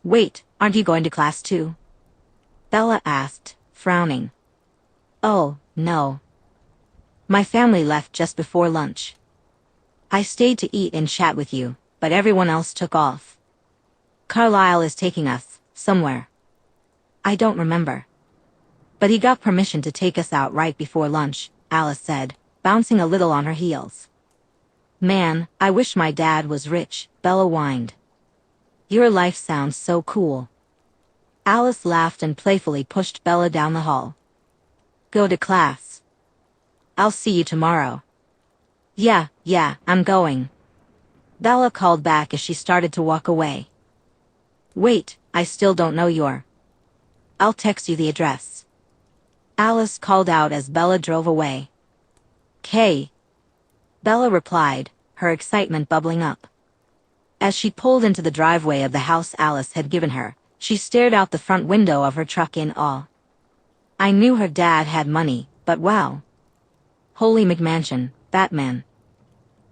Wait, aren't you going to class too? Bella asked, frowning. Oh, no. My family left just before lunch. I stayed to eat and chat with you, but everyone else took off. Carlisle is taking us, somewhere. I don't remember. But he got permission to take us out right before lunch, Alice said, bouncing a little on her heels. Man, I wish my dad was rich, Bella whined. Your life sounds so cool. Alice laughed and playfully pushed Bella down the hall. Go to class. I'll see you tomorrow. Yeah, I'm going. Bella called back as she started to walk away. Wait, I still don't know your. I'll text you the address. Alice called out as Bella drove away. Kay. Bella replied, her excitement bubbling up. As she pulled into the driveway of the house Alice had given her, she stared out the front window of her truck in awe. I knew her dad had money, but wow. Holy McMansion, Batman.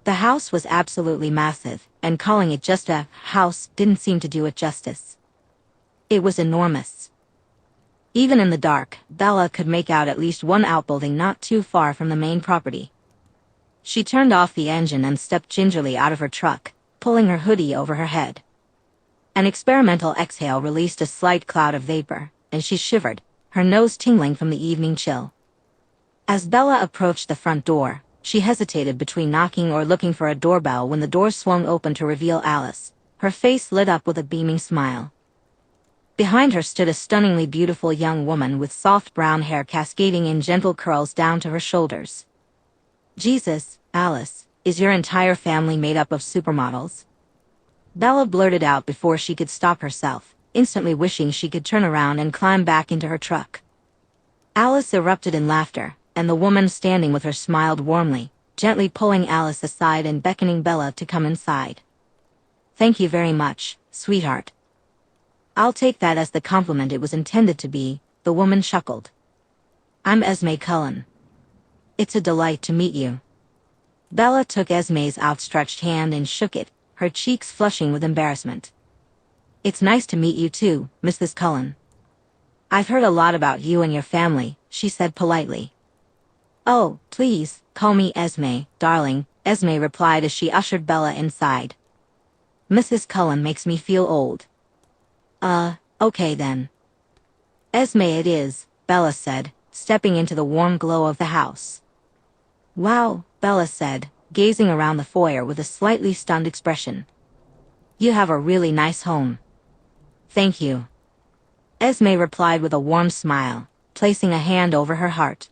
The house was absolutely massive, and calling it just a house didn't seem to do it justice. It was enormous. Even in the dark, Bella could make out at least one outbuilding not too far from the main property. She turned off the engine and stepped gingerly out of her truck, pulling her hoodie over her head. An experimental exhale released a slight cloud of vapor, and she shivered, her nose tingling from the evening chill. As Bella approached the front door, she hesitated between knocking or looking for a doorbell when the door swung open to reveal Alice, her face lit up with a beaming smile. Behind her stood a stunningly beautiful young woman with soft brown hair cascading in gentle curls down to her shoulders. Jesus, Alice, is your entire family made up of supermodels? Bella blurted out before she could stop herself, instantly wishing she could turn around and climb back into her truck. Alice erupted in laughter, and the woman standing with her smiled warmly, gently pulling Alice aside and beckoning Bella to come inside. Thank you very much, sweetheart. I'll take that as the compliment it was intended to be, the woman chuckled. I'm Esme Cullen. It's a delight to meet you. Bella took Esme's outstretched hand and shook it, her cheeks flushing with embarrassment. "It's nice to meet you too, Mrs. Cullen. I've heard a lot about you and your family," she said politely. "Oh, please, call me Esme, darling," Esme replied as she ushered Bella inside. "Mrs. Cullen makes me feel old." Okay then. "Esme it is," Bella said, stepping into the warm glow of the house. "Wow," Bella said, gazing around the foyer with a slightly stunned expression. "You have a really nice home." "Thank you." Esme replied with a warm smile, placing a hand over her heart.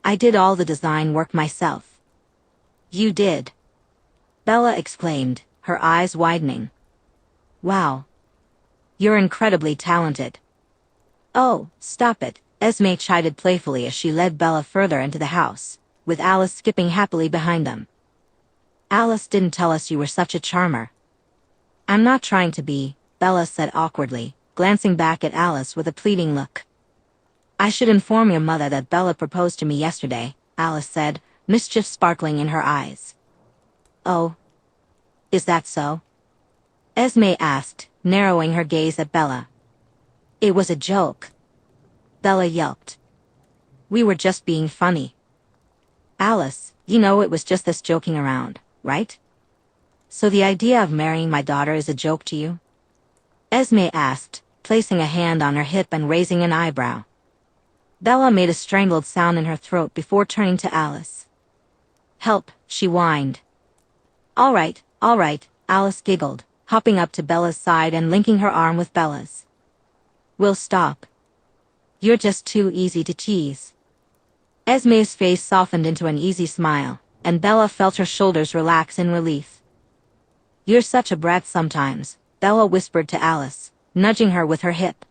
"I did all the design work myself." "You did?" Bella exclaimed, her eyes widening. "Wow. You're incredibly talented." "Oh, stop it," Esme chided playfully as she led Bella further into the house, with Alice skipping happily behind them. "Alice didn't tell us you were such a charmer." "I'm not trying to be," Bella said awkwardly, glancing back at Alice with a pleading look. "I should inform your mother that Bella proposed to me yesterday," Alice said, mischief sparkling in her eyes. "Oh? Is that so?" Esme asked, narrowing her gaze at Bella. "It was a joke," Bella yelped. "We were just being funny." "Alice, you know it was just us joking around, right? So the idea of marrying my daughter is a joke to you?" Esme asked, placing a hand on her hip and raising an eyebrow. Bella made a strangled sound in her throat before turning to Alice. "Help," she whined. All right, Alice giggled, hopping up to Bella's side and linking her arm with Bella's. "We'll stop. You're just too easy to tease." Esme's face softened into an easy smile, and Bella felt her shoulders relax in relief. "You're such a brat sometimes," Bella whispered to Alice, nudging her with her hip.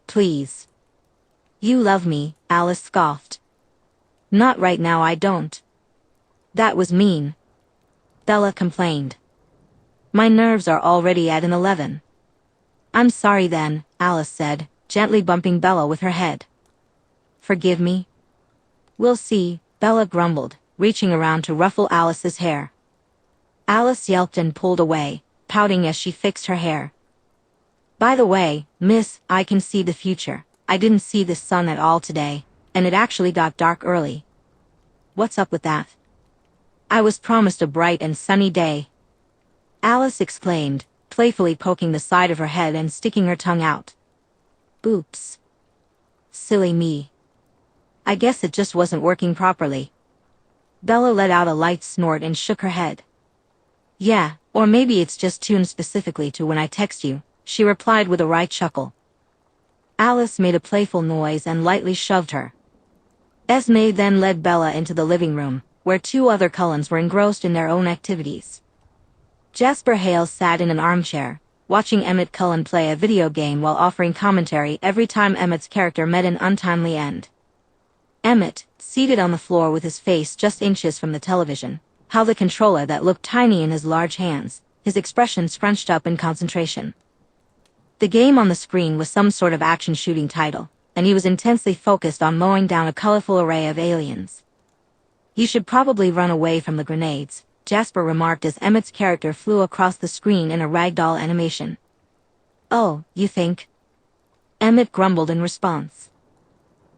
"Please." "You love me," Alice scoffed. "Not right now, I don't." "That was mean," Bella complained. "My nerves are already at an 11. "I'm sorry then," Alice said, gently bumping Bella with her head. "Forgive me?" "We'll see," Bella grumbled, reaching around to ruffle Alice's hair. Alice yelped and pulled away, pouting as she fixed her hair. "By the way, miss, I can see the future. I didn't see the sun at all today, and it actually got dark early." "What's up with that?" "I was promised a bright and sunny day," Alice exclaimed, playfully poking the side of her head and sticking her tongue out. "Oops. Silly me. I guess it just wasn't working properly." Bella let out a light snort and shook her head. "Yeah, or maybe it's just tuned specifically to when I text you," she replied with a wry chuckle. Alice made a playful noise and lightly shoved her. Esme then led Bella into the living room, where two other Cullens were engrossed in their own activities. Jasper Hale sat in an armchair, watching Emmett Cullen play a video game while offering commentary every time Emmett's character met an untimely end. Emmett, seated on the floor with his face just inches from the television, held the controller that looked tiny in his large hands, his expression scrunched up in concentration. The game on the screen was some sort of action shooting title, and he was intensely focused on mowing down a colorful array of aliens. "You should probably run away from the grenades," Jasper remarked as Emmett's character flew across the screen in a ragdoll animation. "Oh, you think?" Emmett grumbled in response.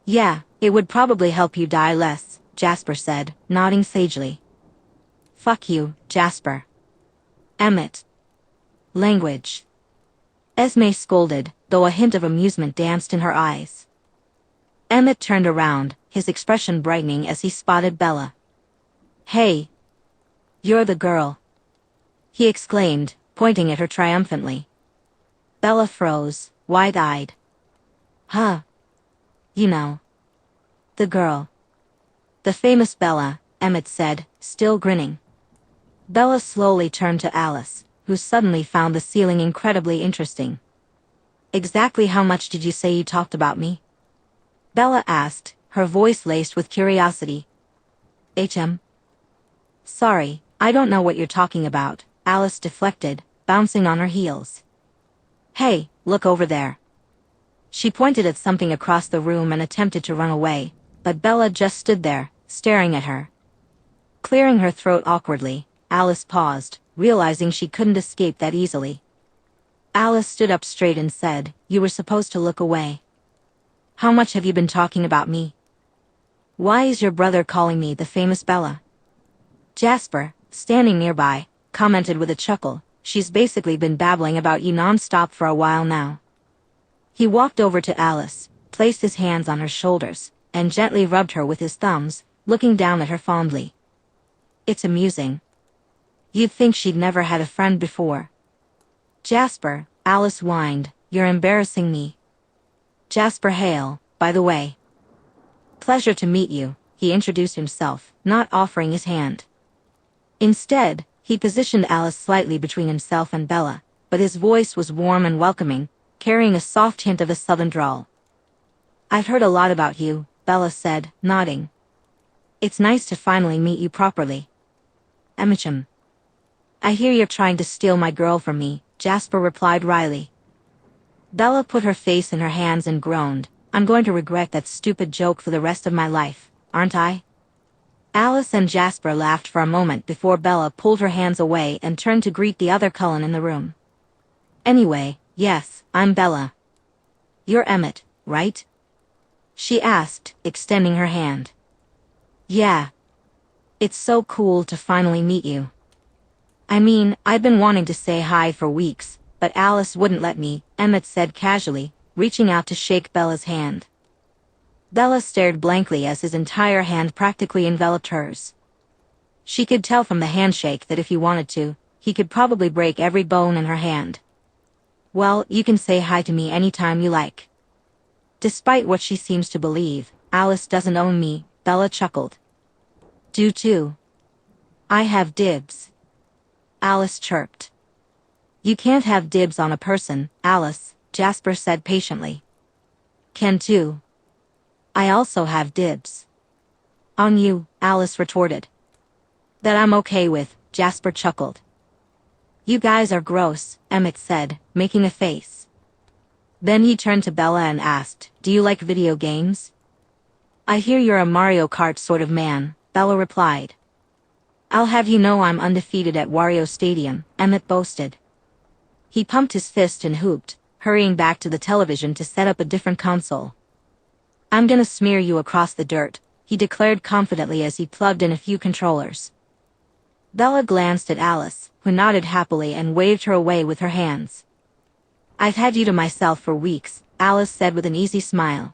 "Yeah, it would probably help you die less," Jasper said, nodding sagely. "Fuck you, Jasper." "Emmett. Language." Esme scolded, though a hint of amusement danced in her eyes. Emmett turned around, his expression brightening as he spotted Bella. "Hey. You're the girl," he exclaimed, pointing at her triumphantly. Bella froze, wide-eyed. "Huh. You know. The girl. The famous Bella," Emmett said, still grinning. Bella slowly turned to Alice, who suddenly found the ceiling incredibly interesting. "Exactly how much did you say you talked about me?" Bella asked, her voice laced with curiosity. Sorry, I don't know what you're talking about," Alice deflected, bouncing on her heels. "Hey, look over there." She pointed at something across the room and attempted to run away, but Bella just stood there, staring at her. Clearing her throat awkwardly, Alice paused, realizing she couldn't escape that easily. Alice stood up straight and said, "You were supposed to look away. How much have you been talking about me? Why is your brother calling me the famous Bella?" Jasper, standing nearby, commented with a chuckle, "She's basically been babbling about you non-stop for a while now." He walked over to Alice, placed his hands on her shoulders, and gently rubbed her with his thumbs, looking down at her fondly. "It's amusing. You'd think she'd never had a friend before." "Jasper," Alice whined, "you're embarrassing me." "Jasper Hale, by the way." "Pleasure to meet you," he introduced himself, not offering his hand. Instead, he positioned Alice slightly between himself and Bella, but his voice was warm and welcoming, carrying a soft hint of a southern drawl. "I've heard a lot about you," Bella said, nodding. "It's nice to finally meet you properly." "Emmacham." "I hear you're trying to steal my girl from me," Jasper replied wryly. Bella put her face in her hands and groaned, "I'm going to regret that stupid joke for the rest of my life, aren't I?" Alice and Jasper laughed for a moment before Bella pulled her hands away and turned to greet the other Cullen in the room. "Anyway, yes, I'm Bella. You're Emmett, right?" she asked, extending her hand. "Yeah. It's so cool to finally meet you. I mean, I'd been wanting to say hi for weeks, but Alice wouldn't let me," Emmett said casually, reaching out to shake Bella's hand. Bella stared blankly as his entire hand practically enveloped hers. She could tell from the handshake that if he wanted to, he could probably break every bone in her hand. "Well, you can say hi to me anytime you like." "Despite what she seems to believe, Alice doesn't own me," Bella chuckled. "Do too. I have dibs," Alice chirped. "You can't have dibs on a person, Alice," Jasper said patiently. "Can too. I also have dibs." "On you," Alice retorted. "That I'm okay with," Jasper chuckled. "You guys are gross," Emmett said, making a face. Then he turned to Bella and asked, "Do you like video games?" "I hear you're a Mario Kart sort of man," Bella replied. "I'll have you know I'm undefeated at Wario Stadium," Emmett boasted. He pumped his fist and hooped, hurrying back to the television to set up a different console. "I'm gonna smear you across the dirt," he declared confidently as he plugged in a few controllers. Bella glanced at Alice, who nodded happily and waved her away with her hands. "I've had you to myself for weeks," Alice said with an easy smile.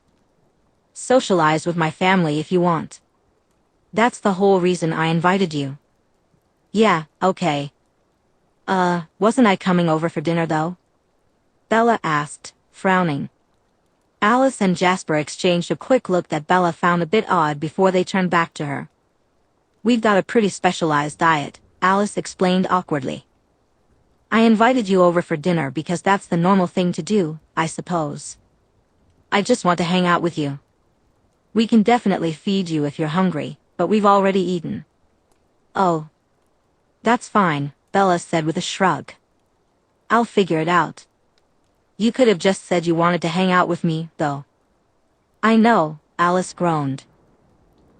"Socialize with my family if you want. That's the whole reason I invited you." "Yeah, okay. Wasn't I coming over for dinner though?" Bella asked, frowning. Alice and Jasper exchanged a quick look that Bella found a bit odd before they turned back to her. "We've got a pretty specialized diet," Alice explained awkwardly. "I invited you over for dinner because that's the normal thing to do, I suppose. I just want to hang out with you. We can definitely feed you if you're hungry, but we've already eaten." "Oh. That's fine," Bella said with a shrug. "I'll figure it out. You could have just said you wanted to hang out with me, though." "I know," Alice groaned.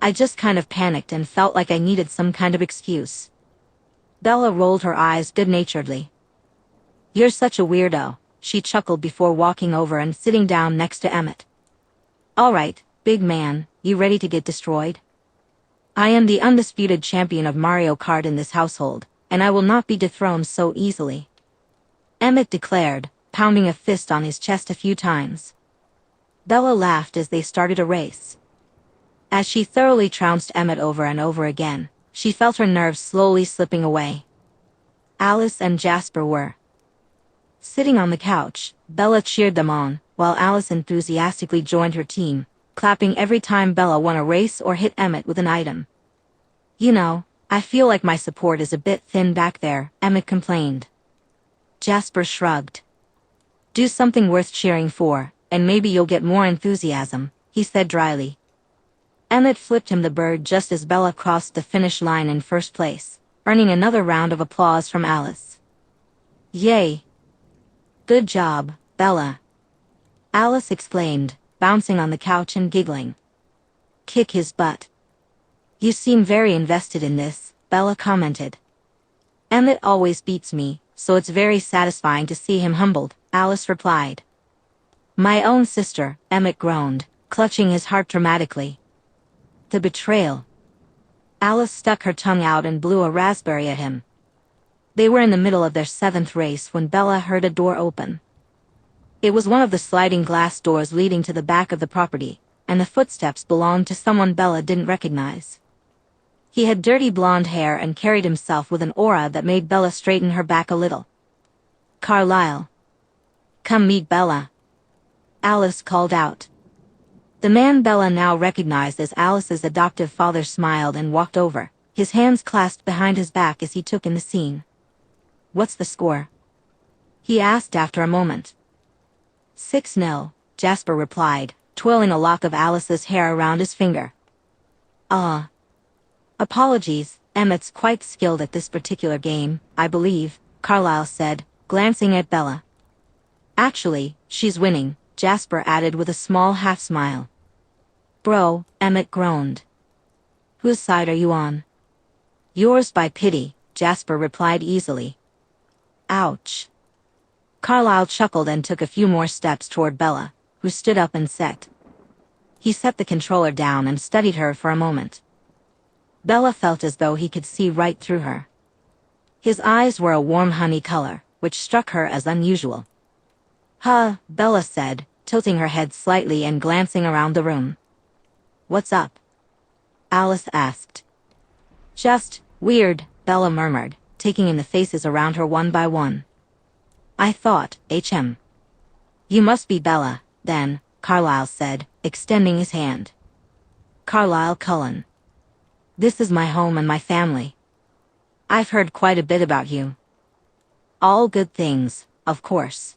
"I just kind of panicked and felt like I needed some kind of excuse." Bella rolled her eyes good-naturedly. "You're such a weirdo," she chuckled before walking over and sitting down next to Emmett. "All right, big man, you ready to get destroyed? I am the undisputed champion of Mario Kart in this household, and I will not be dethroned so easily," Emmett declared, pounding a fist on his chest a few times. Bella laughed as they started a race. As she thoroughly trounced Emmett over and over again, she felt her nerves slowly slipping away. Alice and Jasper were sitting on the couch. Bella cheered them on, while Alice enthusiastically joined her team, clapping every time Bella won a race or hit Emmett with an item. "You know, I feel like my support is a bit thin back there," Emmett complained. Jasper shrugged. "Do something worth cheering for, and maybe you'll get more enthusiasm," he said dryly. Emmett flipped him the bird just as Bella crossed the finish line in first place, earning another round of applause from Alice. "Yay! Good job, Bella," Alice exclaimed, bouncing on the couch and giggling. "Kick his butt." "You seem very invested in this," Bella commented. Emmett always beats me, so it's very satisfying to see him humbled, Alice replied. My own sister, Emmett groaned, clutching his heart dramatically. The betrayal. Alice stuck her tongue out and blew a raspberry at him. They were in the middle of their 7th race when Bella heard a door open. It was one of the sliding glass doors leading to the back of the property, and the footsteps belonged to someone Bella didn't recognize. He had dirty blonde hair and carried himself with an aura that made Bella straighten her back a little. Carlisle. Come meet Bella. Alice called out. The man Bella now recognized as Alice's adoptive father smiled and walked over, his hands clasped behind his back as he took in the scene. What's the score? He asked after a moment. 6-0, Jasper replied, twirling a lock of Alice's hair around his finger. Apologies, Emmett's quite skilled at this particular game, I believe, Carlisle said, glancing at Bella. Actually, she's winning, Jasper added with a small half-smile. Bro, Emmett groaned. Whose side are you on? Yours by pity, Jasper replied easily. Ouch. Carlisle chuckled and took a few more steps toward Bella, who stood up and sat. He set the controller down and studied her for a moment. Bella felt as though he could see right through her. His eyes were a warm honey color, which struck her as unusual. Huh, Bella said, tilting her head slightly and glancing around the room. What's up? Alice asked. Just weird, Bella murmured, taking in the faces around her one by one. I thought, HM. You must be Bella, then, Carlisle said, extending his hand. Carlisle Cullen. This is my home and my family. I've heard quite a bit about you. All good things, of course.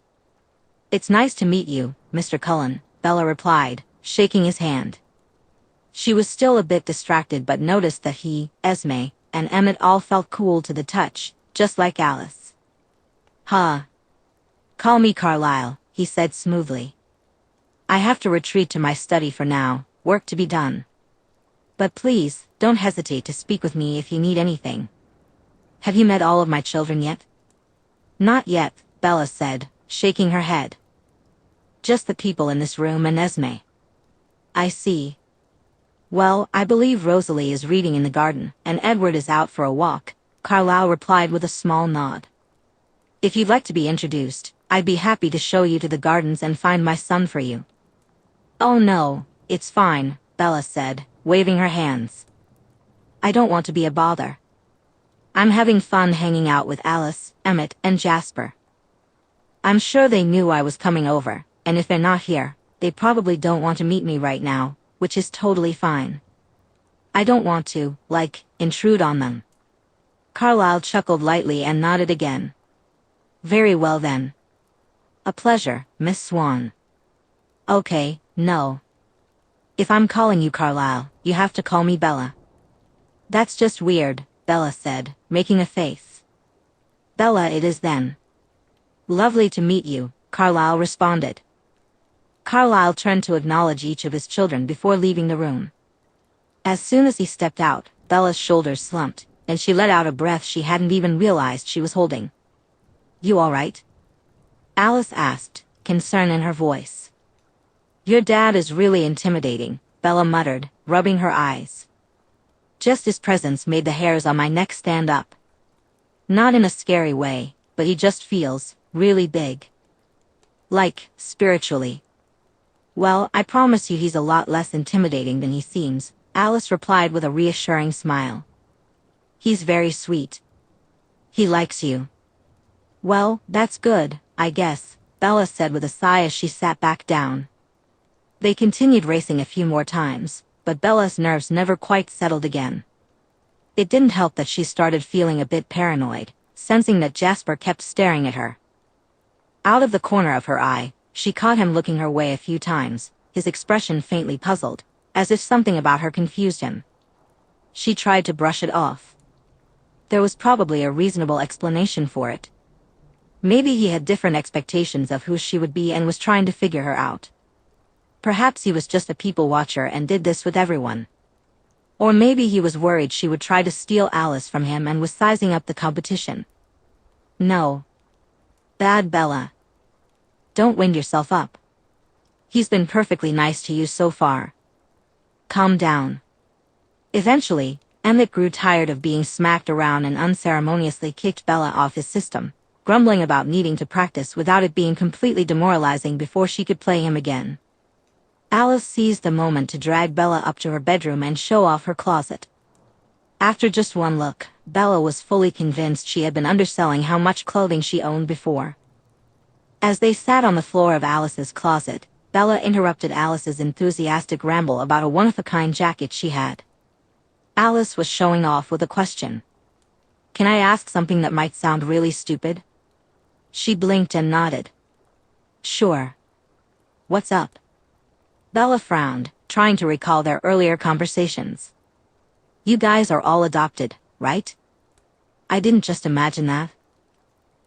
It's nice to meet you, Mr. Cullen, Bella replied, shaking his hand. She was still a bit distracted but noticed that he, Esme, and Emmett all felt cool to the touch, just like Alice. Huh. Call me Carlisle, he said smoothly. I have to retreat to my study for now, work to be done. But please, don't hesitate to speak with me if you need anything. Have you met all of my children yet? Not yet, Bella said, shaking her head. Just the people in this room and Esme. I see. Well, I believe Rosalie is reading in the garden, and Edward is out for a walk, Carlisle replied with a small nod. If you'd like to be introduced, I'd be happy to show you to the gardens and find my son for you. Oh no, it's fine, Bella said, waving her hands. I don't want to be a bother. I'm having fun hanging out with Alice, Emmett, and Jasper. I'm sure they knew I was coming over, and if they're not here, they probably don't want to meet me right now, which is totally fine. I don't want to, intrude on them. Carlisle chuckled lightly and nodded again. Very well then. A pleasure, Miss Swan. Okay, no. If I'm calling you Carlisle, you have to call me Bella. That's just weird, Bella said, making a face. Bella it is then. Lovely to meet you, Carlisle responded. Carlisle turned to acknowledge each of his children before leaving the room. As soon as he stepped out, Bella's shoulders slumped, and she let out a breath she hadn't even realized she was holding. You all right? Alice asked, concern in her voice. Your dad is really intimidating, Bella muttered, rubbing her eyes. Just his presence made the hairs on my neck stand up. Not in a scary way, but he just feels really big. Spiritually. Well, I promise you he's a lot less intimidating than he seems, Alice replied with a reassuring smile. He's very sweet. He likes you. Well, that's good, I guess, Bella said with a sigh as she sat back down. They continued racing a few more times, but Bella's nerves never quite settled again. It didn't help that she started feeling a bit paranoid, sensing that Jasper kept staring at her. Out of the corner of her eye, she caught him looking her way a few times, his expression faintly puzzled, as if something about her confused him. She tried to brush it off. There was probably a reasonable explanation for it. Maybe he had different expectations of who she would be and was trying to figure her out. Perhaps he was just a people watcher and did this with everyone. Or maybe he was worried she would try to steal Alice from him and was sizing up the competition. No. Bad Bella. Don't wind yourself up. He's been perfectly nice to you so far. Calm down. Eventually, Emmett grew tired of being smacked around and unceremoniously kicked Bella off his system, grumbling about needing to practice without it being completely demoralizing before she could play him again. Alice seized the moment to drag Bella up to her bedroom and show off her closet. After just one look, Bella was fully convinced she had been underselling how much clothing she owned before. As they sat on the floor of Alice's closet, Bella interrupted Alice's enthusiastic ramble about a one-of-a-kind jacket she had. Alice was showing off with a question. "Can I ask something that might sound really stupid?" She blinked and nodded. "Sure. What's up?" Bella frowned, trying to recall their earlier conversations. "You guys are all adopted, right?" "I didn't just imagine that."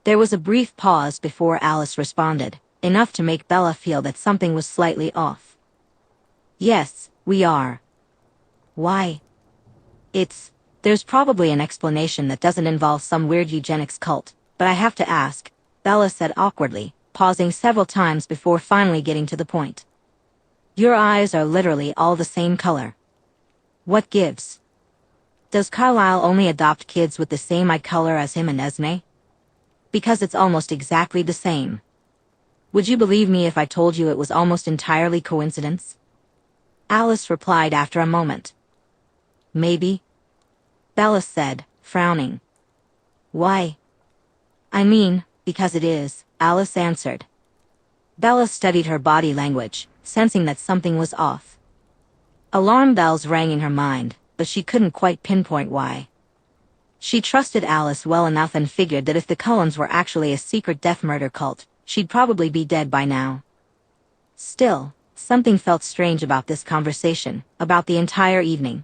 There was a brief pause before Alice responded, enough to make Bella feel that something was slightly off. "Yes, we are." "Why?" There's probably an explanation that doesn't involve some weird eugenics cult, but I have to ask," Bella said awkwardly, pausing several times before finally getting to the point. "Your eyes are literally all the same color. What gives? Does Carlisle only adopt kids with the same eye color as him and Esme? Because it's almost exactly the same. Would you believe me if I told you it was almost entirely coincidence?" Alice replied after a moment. "Maybe," Bella said, frowning. "Why?" "I mean, because it is," Alice answered. Bella studied her body language, sensing that something was off. Alarm bells rang in her mind, but she couldn't quite pinpoint why. She trusted Alice well enough and figured that if the Cullens were actually a secret death murder cult, she'd probably be dead by now. Still, something felt strange about this conversation, about the entire evening.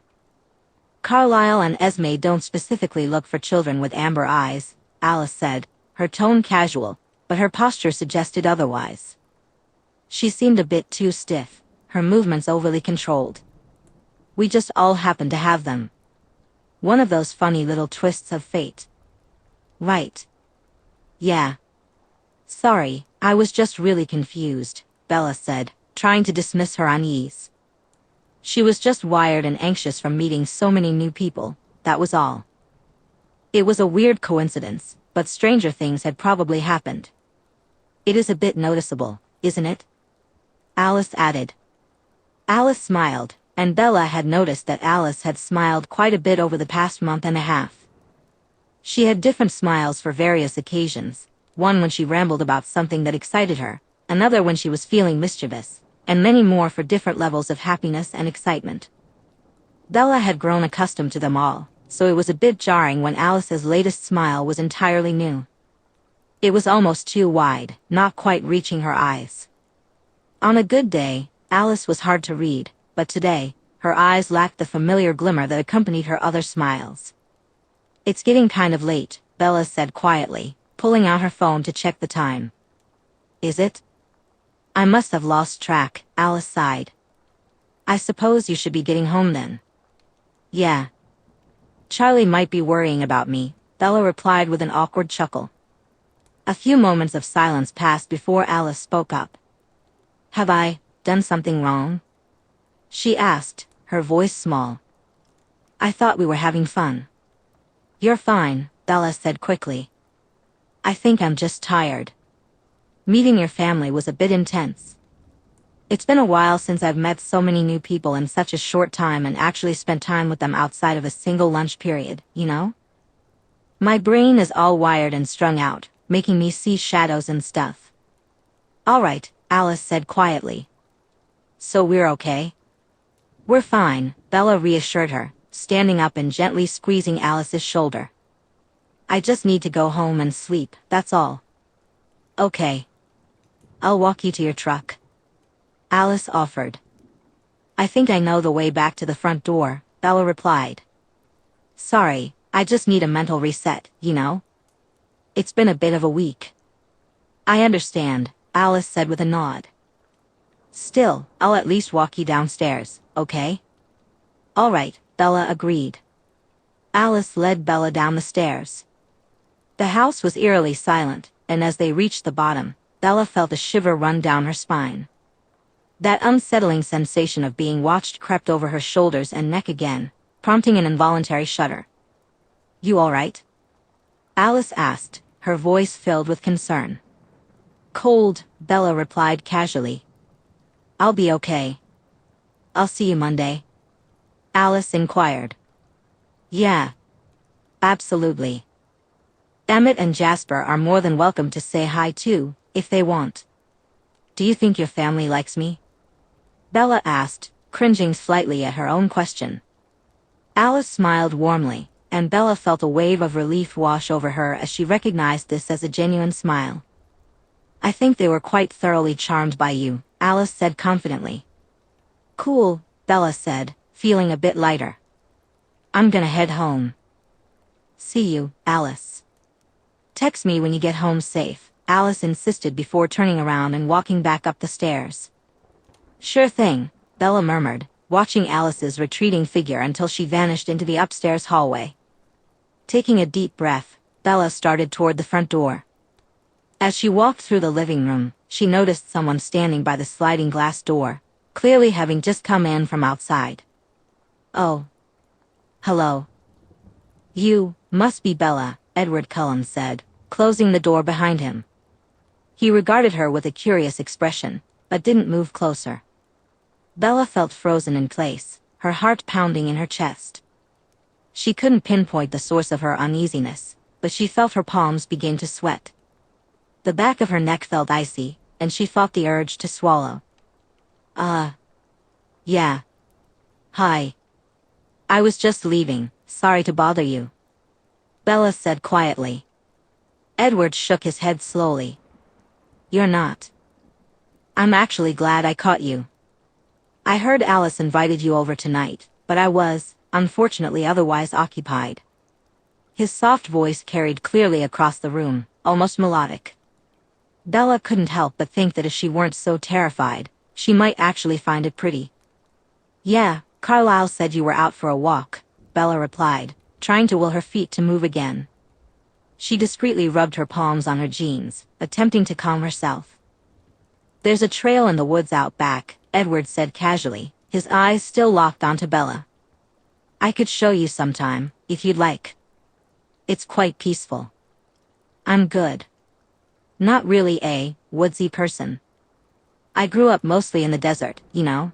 "Carlisle and Esme don't specifically look for children with amber eyes," Alice said, her tone casual, but her posture suggested otherwise. She seemed a bit too stiff, her movements overly controlled. "We just all happen to have them. One of those funny little twists of fate." "Right. Yeah. Sorry, I was just really confused," Bella said, trying to dismiss her unease. She was just wired and anxious from meeting so many new people, that was all. It was a weird coincidence, but stranger things had probably happened. "It is a bit noticeable, isn't it?" Alice added. Alice smiled, and Bella had noticed that Alice had smiled quite a bit over the past month and a half. She had different smiles for various occasions, one when she rambled about something that excited her, another when she was feeling mischievous, and many more for different levels of happiness and excitement. Bella had grown accustomed to them all, so it was a bit jarring when Alice's latest smile was entirely new. It was almost too wide, not quite reaching her eyes. On a good day, Alice was hard to read, but today, her eyes lacked the familiar glimmer that accompanied her other smiles. "It's getting kind of late," Bella said quietly, pulling out her phone to check the time. "Is it?" "I must have lost track," Alice sighed. "I suppose you should be getting home then." "Yeah. Charlie might be worrying about me," Bella replied with an awkward chuckle. A few moments of silence passed before Alice spoke up. "Have I done something wrong?" she asked, her voice small. "I thought we were having fun." "You're fine," Bella said quickly. "I think I'm just tired. Meeting your family was a bit intense. It's been a while since I've met so many new people in such a short time and actually spent time with them outside of a single lunch period, you know? My brain is all wired and strung out, making me see shadows and stuff." "All right," Alice said quietly. "So we're okay?" "We're fine," Bella reassured her, standing up and gently squeezing Alice's shoulder. "I just need to go home and sleep, that's all." "Okay. I'll walk you to your truck," Alice offered. "I think I know the way back to the front door," Bella replied. "Sorry, I just need a mental reset, you know? It's been a bit of a week." "I understand," Alice said with a nod. "Still, I'll at least walk you downstairs, okay?" "All right," Bella agreed. Alice led Bella down the stairs. The house was eerily silent, and as they reached the bottom, Bella felt a shiver run down her spine. That unsettling sensation of being watched crept over her shoulders and neck again, prompting an involuntary shudder. "You all right?" Alice asked, her voice filled with concern. "Cold," Bella replied casually. "I'll be okay." "I'll see you Monday?" Alice inquired. "Yeah. Absolutely. Emmett and Jasper are more than welcome to say hi too, if they want." "Do you think your family likes me?" Bella asked, cringing slightly at her own question. Alice smiled warmly, and Bella felt a wave of relief wash over her as she recognized this as a genuine smile. "I think they were quite thoroughly charmed by you," Alice said confidently. "Cool," Bella said, feeling a bit lighter. "I'm gonna head home." "See you, Alice. Text me when you get home safe," Alice insisted before turning around and walking back up the stairs. "Sure thing," Bella murmured, watching Alice's retreating figure until she vanished into the upstairs hallway. Taking a deep breath, Bella started toward the front door. As she walked through the living room, she noticed someone standing by the sliding glass door, clearly having just come in from outside. "Oh. Hello. You must be Bella," Edward Cullen said, closing the door behind him. He regarded her with a curious expression, but didn't move closer. Bella felt frozen in place, her heart pounding in her chest. She couldn't pinpoint the source of her uneasiness, but she felt her palms begin to sweat. The back of her neck felt icy, and she fought the urge to swallow. Yeah. Hi. I was just leaving, sorry to bother you," Bella said quietly. Edward shook his head slowly. "You're not. I'm actually glad I caught you. I heard Alice invited you over tonight, but I was, unfortunately, otherwise occupied." His soft voice carried clearly across the room, almost melodic. Bella couldn't help but think that if she weren't so terrified, she might actually find it pretty. "Yeah, Carlisle said you were out for a walk," Bella replied, trying to will her feet to move again. She discreetly rubbed her palms on her jeans, attempting to calm herself. "There's a trail in the woods out back," Edward said casually, his eyes still locked onto Bella. "I could show you sometime, if you'd like. It's quite peaceful." "I'm good. Not really a woodsy person. I grew up mostly in the desert, you know,"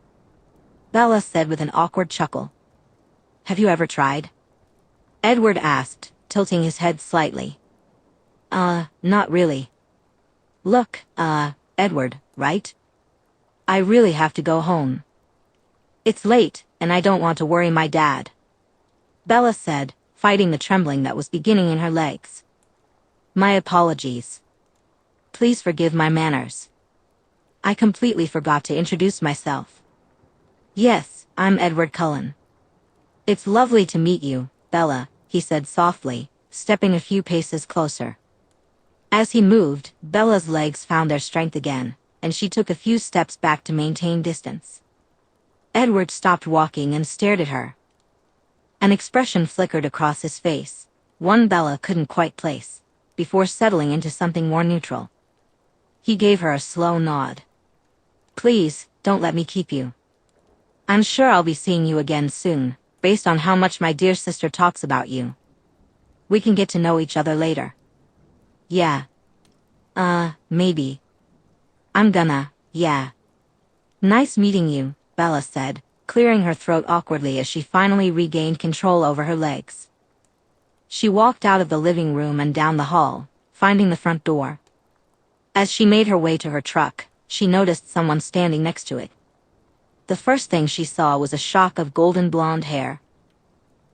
Bella said with an awkward chuckle. "Have you ever tried?" Edward asked, tilting his head slightly. Not really. Look, Edward, right? I really have to go home. It's late, and I don't want to worry my dad," Bella said, fighting the trembling that was beginning in her legs. "My apologies. Please forgive my manners. I completely forgot to introduce myself. Yes, I'm Edward Cullen." "It's lovely to meet you, Bella," he said softly, stepping a few paces closer. As he moved, Bella's legs found their strength again, and she took a few steps back to maintain distance. Edward stopped walking and stared at her. An expression flickered across his face, one Bella couldn't quite place, before settling into something more neutral. He gave her a slow nod. "Please, don't let me keep you. I'm sure I'll be seeing you again soon, based on how much my dear sister talks about you. We can get to know each other later." "Yeah. Maybe. I'm gonna, yeah." "Nice meeting you," Bella said, clearing her throat awkwardly as she finally regained control over her legs. She walked out of the living room and down the hall, finding the front door. As she made her way to her truck, she noticed someone standing next to it. The first thing she saw was a shock of golden blonde hair.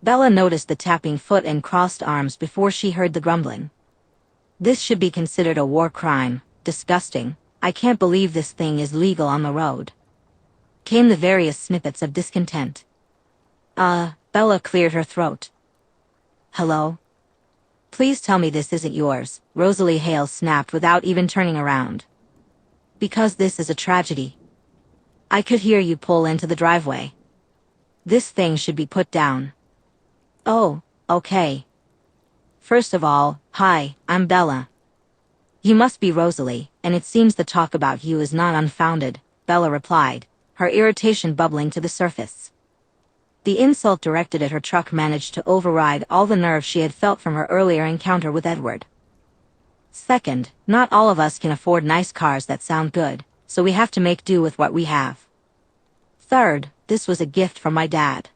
Bella noticed the tapping foot and crossed arms before she heard the grumbling. "This should be considered a war crime. Disgusting. I can't believe this thing is legal on the road," came the various snippets of discontent. Bella cleared her throat. "Hello? Please tell me this isn't yours," Rosalie Hale snapped without even turning around. "Because this is a tragedy. I could hear you pull into the driveway." This thing should be put down. Oh, okay. First of all, hi, I'm Bella. You must be Rosalie, and it seems the talk about you is not unfounded, Bella replied, her irritation bubbling to the surface. The insult directed at her truck managed to override all the nerve she had felt from her earlier encounter with Edward. Second, not all of us can afford nice cars that sound good, so we have to make do with what we have. Third, this was a gift from my dad.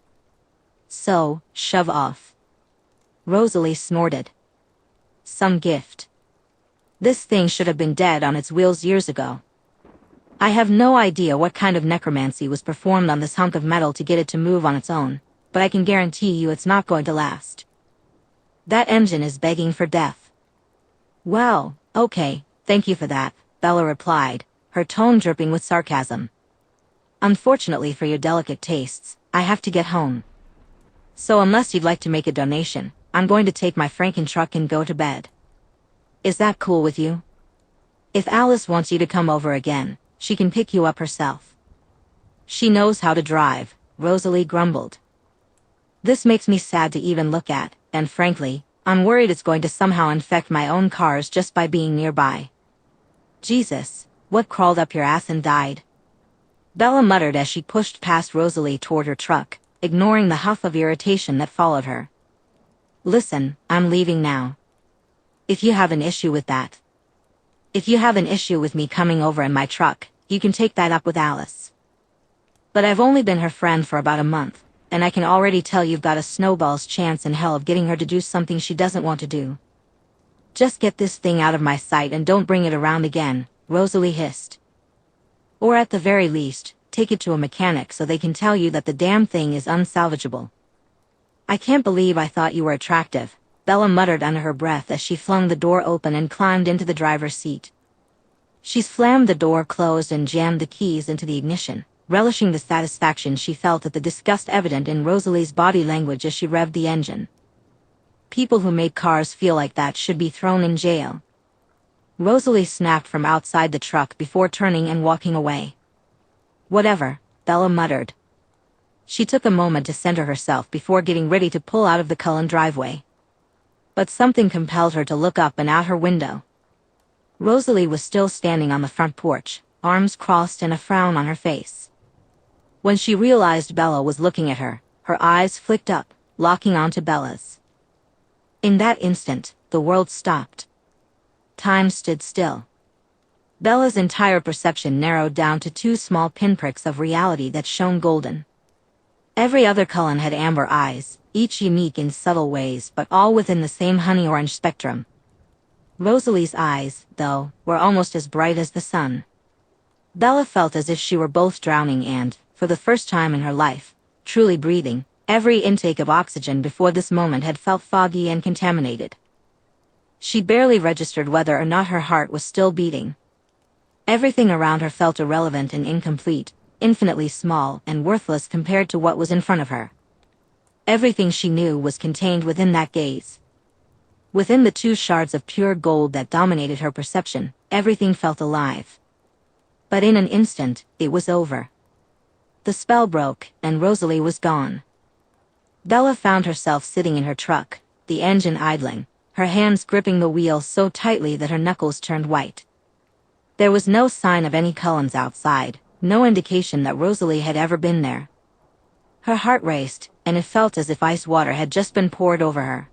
So, shove off. Rosalie snorted. Some gift. This thing should have been dead on its wheels years ago. I have no idea what kind of necromancy was performed on this hunk of metal to get it to move on its own, but I can guarantee you it's not going to last. That engine is begging for death. Well, okay, thank you for that, Bella replied, her tone dripping with sarcasm. Unfortunately for your delicate tastes, I have to get home. So unless you'd like to make a donation, I'm going to take my Franken truck and go to bed. Is that cool with you? If Alice wants you to come over again, she can pick you up herself. She knows how to drive, Rosalie grumbled. This makes me sad to even look at, and frankly, I'm worried it's going to somehow infect my own cars just by being nearby. Jesus, what crawled up your ass and died? Bella muttered as she pushed past Rosalie toward her truck, ignoring the huff of irritation that followed her. Listen, I'm leaving now. If you have an issue with that. If you have an issue with me coming over in my truck, you can take that up with Alice. But I've only been her friend for about a month, and I can already tell you've got a snowball's chance in hell of getting her to do something she doesn't want to do. Just get this thing out of my sight and don't bring it around again, Rosalie hissed. Or at the very least, take it to a mechanic so they can tell you that the damn thing is unsalvageable. I can't believe I thought you were attractive, Bella muttered under her breath as she flung the door open and climbed into the driver's seat. She slammed the door closed and jammed the keys into the ignition, relishing the satisfaction she felt at the disgust evident in Rosalie's body language as she revved the engine. People who make cars feel like that should be thrown in jail. Rosalie snapped from outside the truck before turning and walking away. Whatever, Bella muttered. She took a moment to center herself before getting ready to pull out of the Cullen driveway. But something compelled her to look up and out her window. Rosalie was still standing on the front porch, arms crossed and a frown on her face. When she realized Bella was looking at her, her eyes flicked up, locking onto Bella's. In that instant, the world stopped. Time stood still. Bella's entire perception narrowed down to two small pinpricks of reality that shone golden. Every other Cullen had amber eyes, each unique in subtle ways but all within the same honey-orange spectrum. Rosalie's eyes, though, were almost as bright as the sun. Bella felt as if she were both drowning and, for the first time in her life, truly breathing. Every intake of oxygen before this moment had felt foggy and contaminated. She barely registered whether or not her heart was still beating. Everything around her felt irrelevant and incomplete, infinitely small and worthless compared to what was in front of her. Everything she knew was contained within that gaze. Within the two shards of pure gold that dominated her perception, everything felt alive. But in an instant, it was over. The spell broke, and Rosalie was gone. Bella found herself sitting in her truck, the engine idling, her hands gripping the wheel so tightly that her knuckles turned white. There was no sign of any Cullens outside, no indication that Rosalie had ever been there. Her heart raced, and it felt as if ice water had just been poured over her.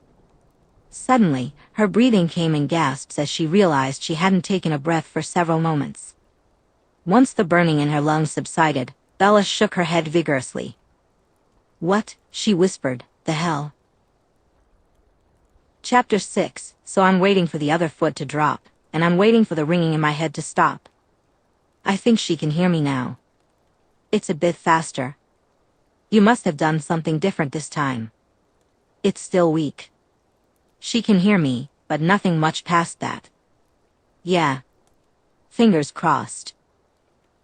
Suddenly, her breathing came in gasps as she realized she hadn't taken a breath for several moments. Once the burning in her lungs subsided, Bella shook her head vigorously. What? She whispered, the hell? Chapter 6, So I'm waiting for the other foot to drop, and I'm waiting for the ringing in my head to stop. I think she can hear me now. It's a bit faster. You must have done something different this time. It's still weak. She can hear me, but nothing much past that. Yeah. Fingers crossed.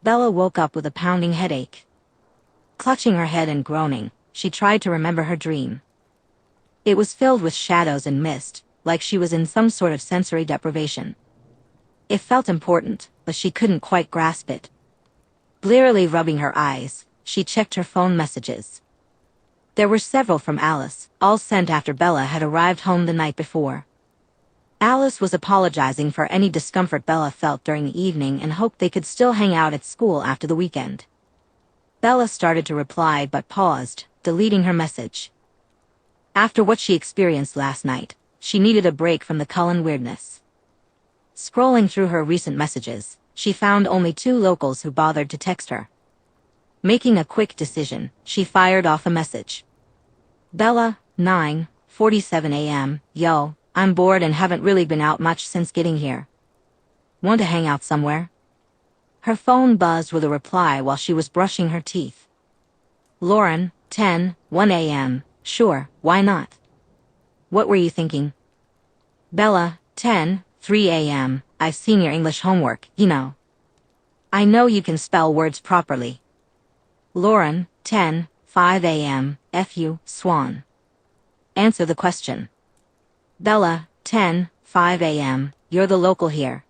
Bella woke up with a pounding headache. Clutching her head and groaning, she tried to remember her dream. It was filled with shadows and mist, like she was in some sort of sensory deprivation. It felt important, but she couldn't quite grasp it. Blearily rubbing her eyes, she checked her phone messages. There were several from Alice, all sent after Bella had arrived home the night before. Alice was apologizing for any discomfort Bella felt during the evening and hoped they could still hang out at school after the weekend. Bella started to reply but paused, deleting her message. After what she experienced last night, she needed a break from the Cullen weirdness. Scrolling through her recent messages, she found only 2 locals who bothered to text her. Making a quick decision, she fired off a message. Bella, 9:47 a.m. Yo, I'm bored and haven't really been out much since getting here. Want to hang out somewhere? Her phone buzzed with a reply while she was brushing her teeth. Lauren, 10:01 a.m. Sure, why not? What were you thinking? Bella, 10:03 a.m. I've seen your English homework, you know. I know you can spell words properly. Lauren, 10:05 a.m. F you, Swan. Answer the question. Bella, 10:05 a.m. You're the local here.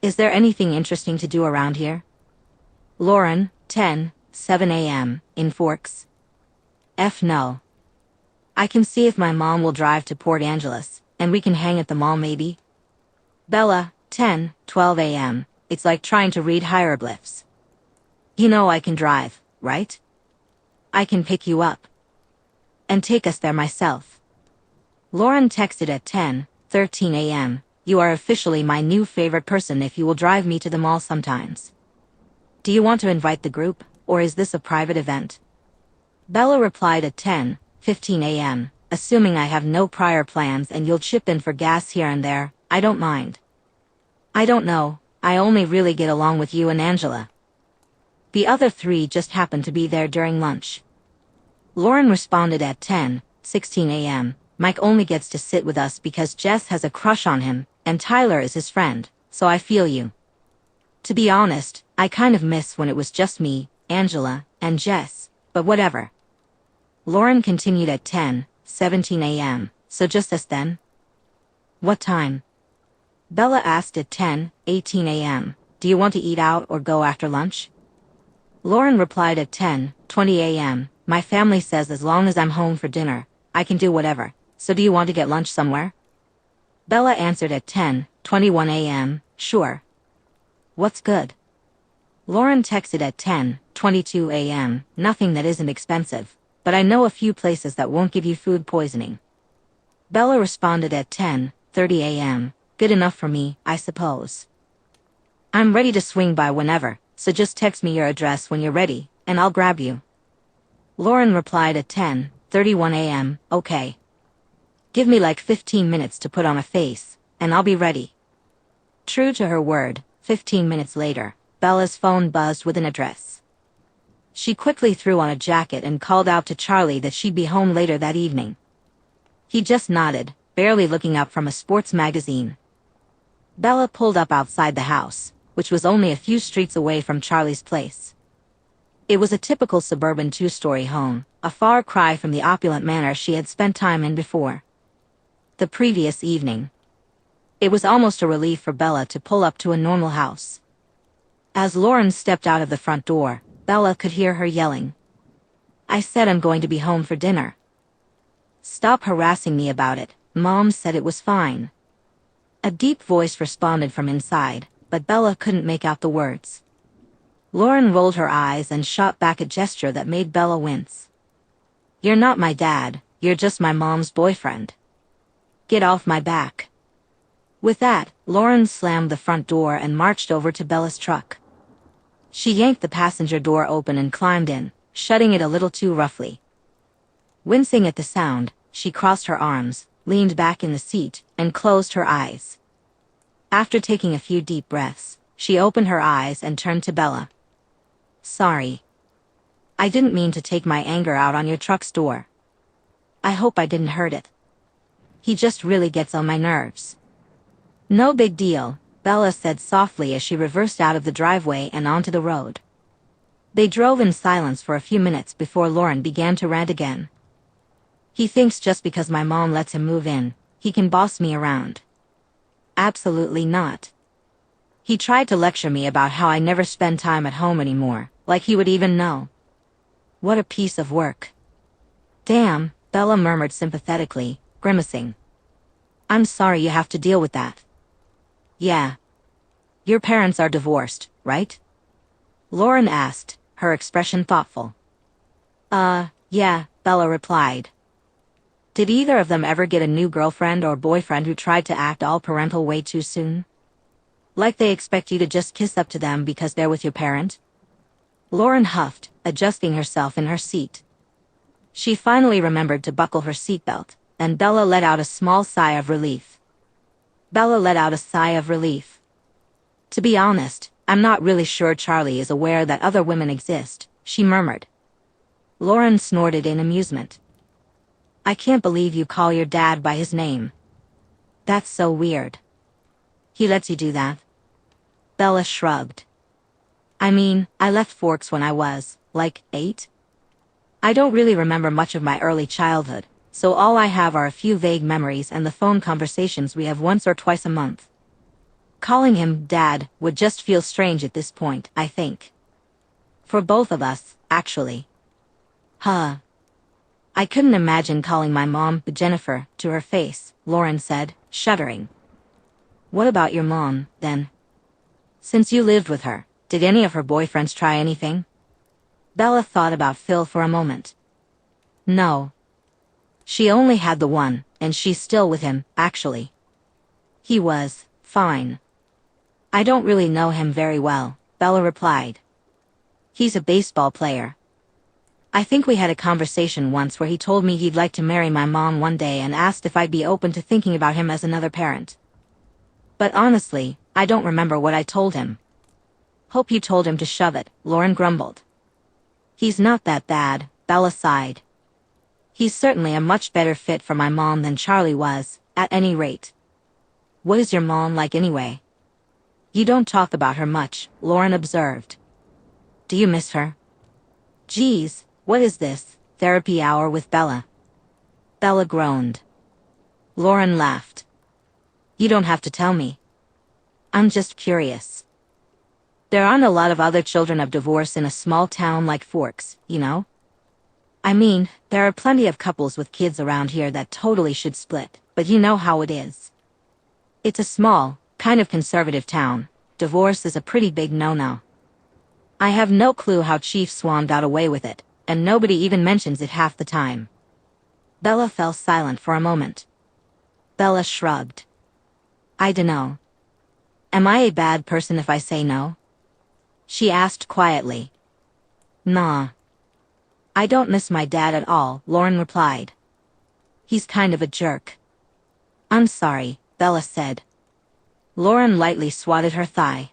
Is there anything interesting to do around here? Lauren, 10:07 a.m. In Forks. F no. I can see if my mom will drive to Port Angeles, and we can hang at the mall maybe. Bella, 10:12 a.m. It's like trying to read hieroglyphs. You know I can drive, right? I can pick you up. And take us there myself. Lauren texted at 10:13 a.m. You are officially my new favorite person if you will drive me to the mall sometimes. Do you want to invite the group, or is this a private event? Bella replied at 10:15 a.m. Assuming I have no prior plans and you'll chip in for gas here and there, I don't mind. I don't know, I only really get along with you and Angela. The other 3 just happened to be there during lunch. Lauren responded at 10:16 a.m. Mike only gets to sit with us because Jess has a crush on him, and Tyler is his friend, so I feel you. To be honest, I kind of miss when it was just me, Angela, and Jess, but whatever. Lauren continued at 10:17 a.m. So just us then? What time? Bella asked at 10:18 a.m. Do you want to eat out or go after lunch? Lauren replied at 10:20 a.m. My family says as long as I'm home for dinner, I can do whatever, so do you want to get lunch somewhere? Bella answered at 10:21 a.m. Sure. What's good? Lauren texted at 10:22 a.m. Nothing that isn't expensive, but I know a few places that won't give you food poisoning. Bella responded at 10:30 a.m. Good enough for me, I suppose. I'm ready to swing by whenever, so just text me your address when you're ready, and I'll grab you. Lauren replied at 10:31 a.m. Okay. Give me like 15 minutes to put on a face, and I'll be ready. True to her word, 15 minutes later, Bella's phone buzzed with an address. She quickly threw on a jacket and called out to Charlie that she'd be home later that evening. He just nodded, barely looking up from a sports magazine. Bella pulled up outside the house, which was only a few streets away from Charlie's place. It was a typical suburban 2-story home, a far cry from the opulent manor she had spent time in before. The previous evening. It was almost a relief for Bella to pull up to a normal house. As Lauren stepped out of the front door, Bella could hear her yelling. I said I'm going to be home for dinner. Stop harassing me about it, Mom said it was fine. A deep voice responded from inside, but Bella couldn't make out the words. Lauren rolled her eyes and shot back a gesture that made Bella wince. You're not my dad, you're just my mom's boyfriend. Get off my back. With that, Lauren slammed the front door and marched over to Bella's truck. She yanked the passenger door open and climbed in, shutting it a little too roughly. Wincing at the sound, she crossed her arms, leaned back in the seat, and closed her eyes. After taking a few deep breaths, she opened her eyes and turned to Bella. Sorry. I didn't mean to take my anger out on your truck's door. I hope I didn't hurt it. He just really gets on my nerves. No big deal, Bella said softly as she reversed out of the driveway and onto the road. They drove in silence for a few minutes before Lauren began to rant again. He thinks just because my mom lets him move in, he can boss me around. Absolutely not. He tried to lecture me about how I never spend time at home anymore, like he would even know. What a piece of work. Damn, Bella murmured sympathetically, grimacing. I'm sorry you have to deal with that. Yeah. Your parents are divorced, right? Lauren asked, her expression thoughtful. Yeah, Bella replied. Did either of them ever get a new girlfriend or boyfriend who tried to act all parental way too soon? Like they expect you to just kiss up to them because they're with your parent? Lauren huffed, adjusting herself in her seat. She finally remembered to buckle her seatbelt, and Bella let out a small sigh of relief. To be honest, I'm not really sure Charlie is aware that other women exist, she murmured. Lauren snorted in amusement. I can't believe you call your dad by his name. That's so weird. He lets you do that? Bella shrugged. I mean, I left Forks when I was, 8. I don't really remember much of my early childhood, so all I have are a few vague memories and the phone conversations we have once or twice a month. Calling him Dad would just feel strange at this point, I think. For both of us, actually. Huh. I couldn't imagine calling my mom Jennifer to her face, Lauren said, shuddering. What about your mom, then? Since you lived with her, did any of her boyfriends try anything? Bella thought about Phil for a moment. No. She only had the one, and she's still with him, actually. He was fine. I don't really know him very well, Bella replied. He's a baseball player. I think we had a conversation once where he told me he'd like to marry my mom one day and asked if I'd be open to thinking about him as another parent. But honestly, I don't remember what I told him. Hope you told him to shove it, Lauren grumbled. He's not that bad, Bella sighed. He's certainly a much better fit for my mom than Charlie was, at any rate. What is your mom like anyway? You don't talk about her much, Lauren observed. Do you miss her? Geez, what is this, therapy hour with Bella? Bella groaned. Lauren laughed. You don't have to tell me. I'm just curious. There aren't a lot of other children of divorce in a small town like Forks, you know? I mean, there are plenty of couples with kids around here that totally should split, but you know how it is. It's a small, kind of conservative town. Divorce is a pretty big no-no. I have no clue how Chief Swan got away with it, and nobody even mentions it half the time. Bella fell silent for a moment. Bella shrugged. I dunno. Am I a bad person if I say no? She asked quietly. Nah. I don't miss my dad at all, Lauren replied. He's kind of a jerk. I'm sorry, Bella said. Lauren lightly swatted her thigh.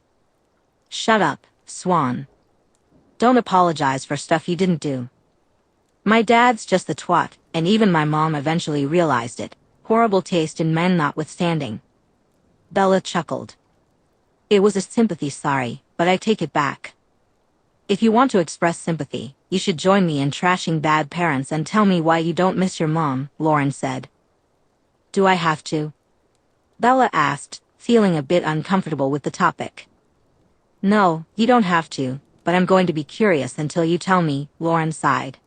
Shut up, Swan. Don't apologize for stuff you didn't do. My dad's just the twat, and even my mom eventually realized it, horrible taste in men notwithstanding. Bella chuckled. It was a sympathy sorry, but I take it back. If you want to express sympathy, you should join me in trashing bad parents and tell me why you don't miss your mom, Lauren said. Do I have to? Bella asked, feeling a bit uncomfortable with the topic. No, you don't have to, but I'm going to be curious until you tell me, Lauren sighed.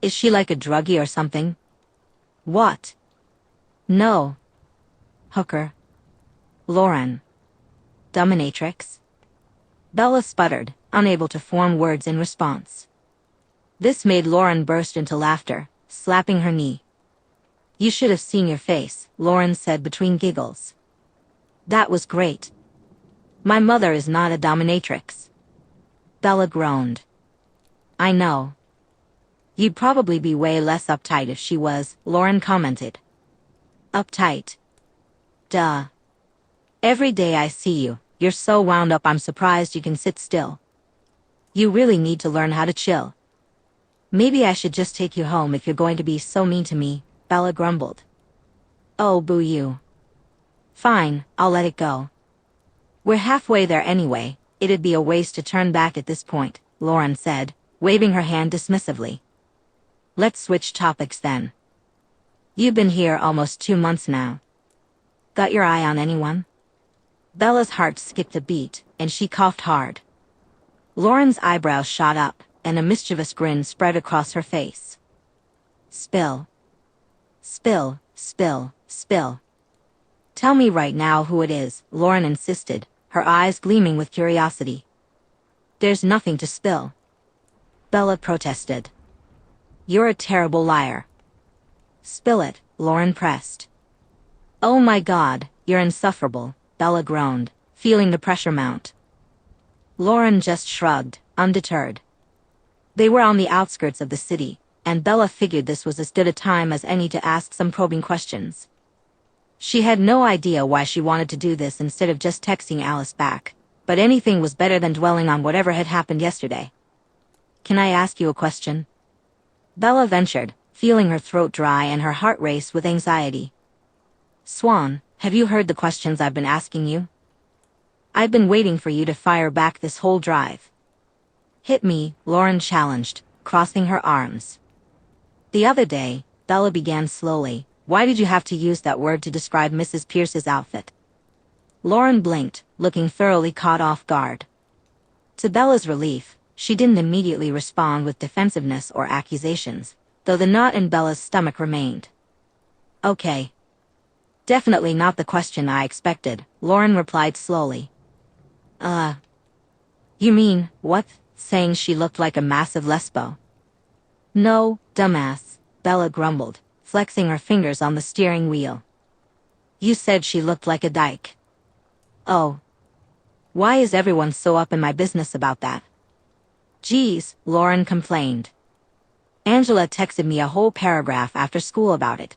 Is she like a druggie or something? What? No. Hooker. Lauren. Dominatrix? Bella sputtered, unable to form words in response. This made Lauren burst into laughter, slapping her knee. You should have seen your face, Lauren said between giggles. That was great. My mother is not a dominatrix. Bella groaned. I know. You'd probably be way less uptight if she was, Lauren commented. Uptight? Duh. Every day I see you, you're so wound up I'm surprised you can sit still. You really need to learn how to chill. Maybe I should just take you home if you're going to be so mean to me, Bella grumbled. Oh, boo you. Fine, I'll let it go. We're halfway there anyway, it'd be a waste to turn back at this point, Lauren said, waving her hand dismissively. Let's switch topics then. You've been here almost 2 months now. Got your eye on anyone? Bella's heart skipped a beat, and she coughed hard. Lauren's eyebrows shot up, and a mischievous grin spread across her face. Spill. Spill, spill, spill. Tell me right now who it is, Lauren insisted, her eyes gleaming with curiosity. There's nothing to spill. Bella protested. You're a terrible liar. Spill it, Lauren pressed. Oh my God, you're insufferable, Bella groaned, feeling the pressure mount. Lauren just shrugged, undeterred. They were on the outskirts of the city, and Bella figured this was as good a time as any to ask some probing questions. She had no idea why she wanted to do this instead of just texting Alice back, but anything was better than dwelling on whatever had happened yesterday. Can I ask you a question? Bella ventured, feeling her throat dry and her heart race with anxiety. Swan, have you heard the questions I've been asking you? I've been waiting for you to fire back this whole drive. Hit me, Lauren challenged, crossing her arms. The other day, Bella began slowly, why did you have to use that word to describe Mrs. Pierce's outfit? Lauren blinked, looking thoroughly caught off guard. To Bella's relief, she didn't immediately respond with defensiveness or accusations, though the knot in Bella's stomach remained. Okay. Definitely not the question I expected, Lauren replied slowly. You mean, what, saying she looked like a massive lesbo? No, dumbass, Bella grumbled, flexing her fingers on the steering wheel. You said she looked like a dyke. Oh. Why is everyone so up in my business about that? Geez, Lauren complained. Angela texted me a whole paragraph after school about it.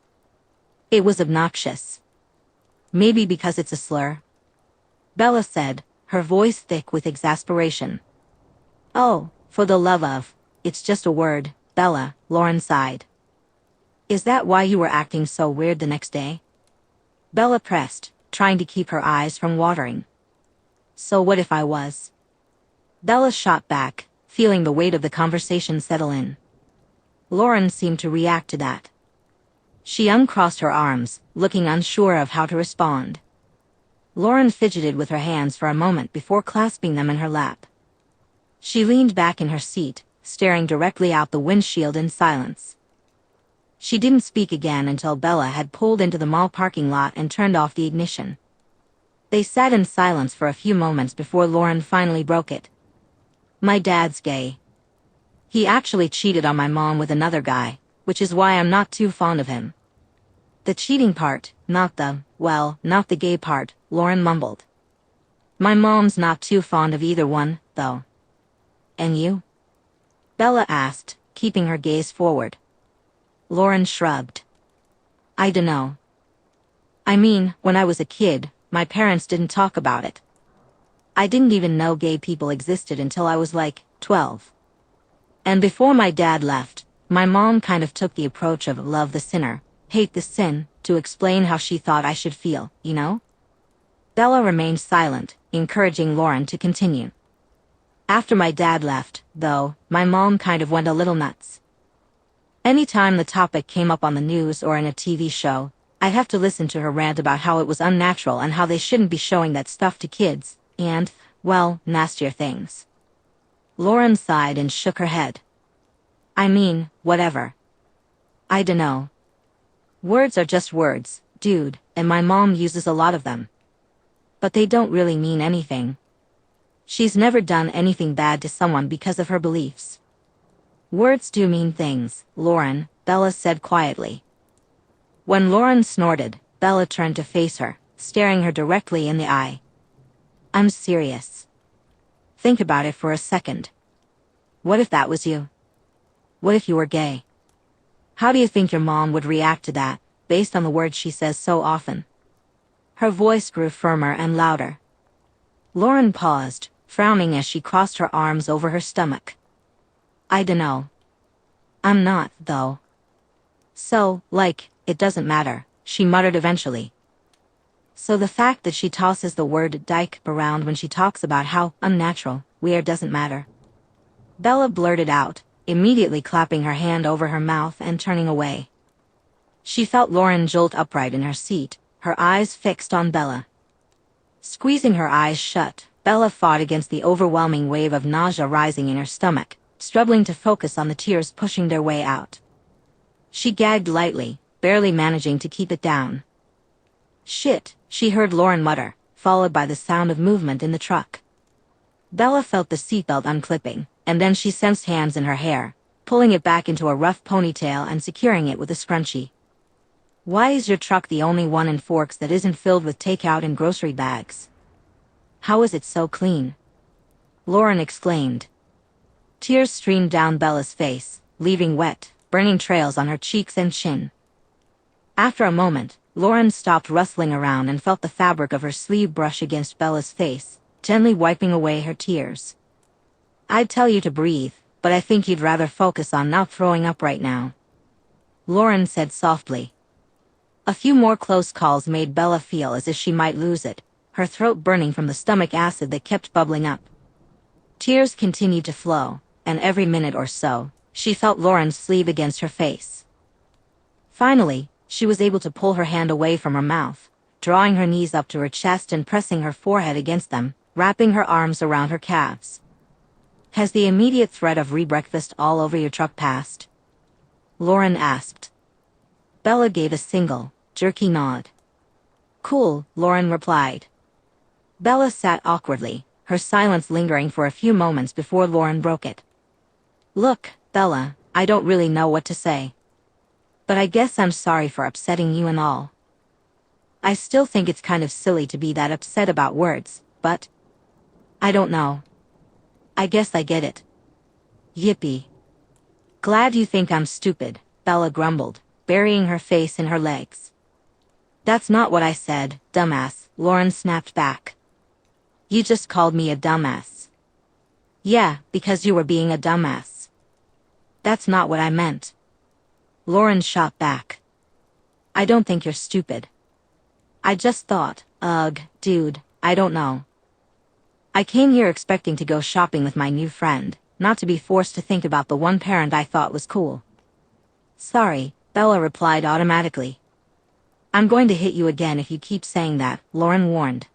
It was obnoxious. Maybe because it's a slur? Bella said, her voice thick with exasperation. Oh, for the love of, it's just a word, Bella, Lauren sighed. Is that why you were acting so weird the next day? Bella pressed, trying to keep her eyes from watering. So what if I was? Bella shot back, feeling the weight of the conversation settle in. Lauren seemed to react to that. She uncrossed her arms, looking unsure of how to respond. Lauren fidgeted with her hands for a moment before clasping them in her lap. She leaned back in her seat, staring directly out the windshield in silence. She didn't speak again until Bella had pulled into the mall parking lot and turned off the ignition. They sat in silence for a few moments before Lauren finally broke it. My dad's gay. He actually cheated on my mom with another guy, which is why I'm not too fond of him. The cheating part, not the gay part, Lauren mumbled. My mom's not too fond of either one, though. And you? Bella asked, keeping her gaze forward. Lauren shrugged. I dunno. I mean, when I was a kid, my parents didn't talk about it. I didn't even know gay people existed until I was like, 12. And before my dad left, my mom kind of took the approach of love the sinner, hate the sin, to explain how she thought I should feel, you know? Bella remained silent, encouraging Lauren to continue. After my dad left, though, my mom kind of went a little nuts. Anytime the topic came up on the news or in a TV show, I'd have to listen to her rant about how it was unnatural and how they shouldn't be showing that stuff to kids, and, well, nastier things. Lauren sighed and shook her head. I mean, whatever. I dunno. Words are just words, dude, and my mom uses a lot of them. But they don't really mean anything. She's never done anything bad to someone because of her beliefs. Words do mean things, Lauren, Bella said quietly. When Lauren snorted, Bella turned to face her, staring her directly in the eye. I'm serious. Think about it for a second. What if that was you? What if you were gay? How do you think your mom would react to that, based on the words she says so often? Her voice grew firmer and louder. Lauren paused, frowning as she crossed her arms over her stomach. I dunno. I'm not, though. So, it doesn't matter, she muttered eventually. So the fact that she tosses the word dyke around when she talks about how unnatural, weird doesn't matter. Bella blurted out, immediately clapping her hand over her mouth and turning away. She felt Lauren jolt upright in her seat, her eyes fixed on Bella. Squeezing her eyes shut, Bella fought against the overwhelming wave of nausea rising in her stomach, struggling to focus on the tears pushing their way out. She gagged lightly, barely managing to keep it down. "Shit," she heard Lauren mutter, followed by the sound of movement in the truck. Bella felt the seatbelt unclipping, and then she sensed hands in her hair, pulling it back into a rough ponytail and securing it with a scrunchie. "Why is your truck the only one in Forks that isn't filled with takeout and grocery bags? How is it so clean?" Lauren exclaimed. Tears streamed down Bella's face, leaving wet, burning trails on her cheeks and chin. After a moment, Lauren stopped rustling around and felt the fabric of her sleeve brush against Bella's face, gently wiping away her tears. "I'd tell you to breathe, but I think you'd rather focus on not throwing up right now," Lauren said softly. A few more close calls made Bella feel as if she might lose it, her throat burning from the stomach acid that kept bubbling up. Tears continued to flow, and every minute or so, she felt Lauren's sleeve against her face. Finally, she was able to pull her hand away from her mouth, drawing her knees up to her chest and pressing her forehead against them, wrapping her arms around her calves. "Has the immediate threat of rebreakfast all over your truck passed?" Lauren asked. Bella gave a single, jerky nod. "Cool," Lauren replied. Bella sat awkwardly, her silence lingering for a few moments before Lauren broke it. "Look, Bella, I don't really know what to say. But I guess I'm sorry for upsetting you and all. I still think it's kind of silly to be that upset about words, but I don't know. I guess I get it. Yippee. Glad you think I'm stupid," Bella grumbled, burying her face in her legs. "That's not what I said, dumbass," Lauren snapped back. "You just called me a dumbass." "Yeah, because you were being a dumbass." "That's not what I meant." Lauren shot back. "I don't think you're stupid. I just thought, ugh, dude, I don't know. I came here expecting to go shopping with my new friend, not to be forced to think about the one parent I thought was cool." "Sorry," Bella replied automatically. "I'm going to hit you again if you keep saying that," Lauren warned.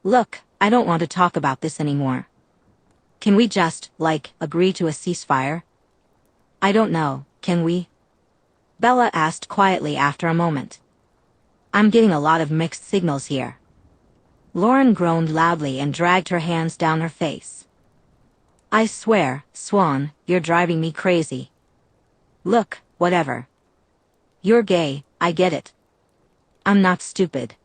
"Look, I don't want to talk about this anymore. Can we just, agree to a ceasefire?" "I don't know, can we?" Bella asked quietly after a moment. "I'm getting a lot of mixed signals here." Lauren groaned loudly and dragged her hands down her face. "I swear, Swan, you're driving me crazy. Look, whatever. You're gay, I get it. I'm not stupid.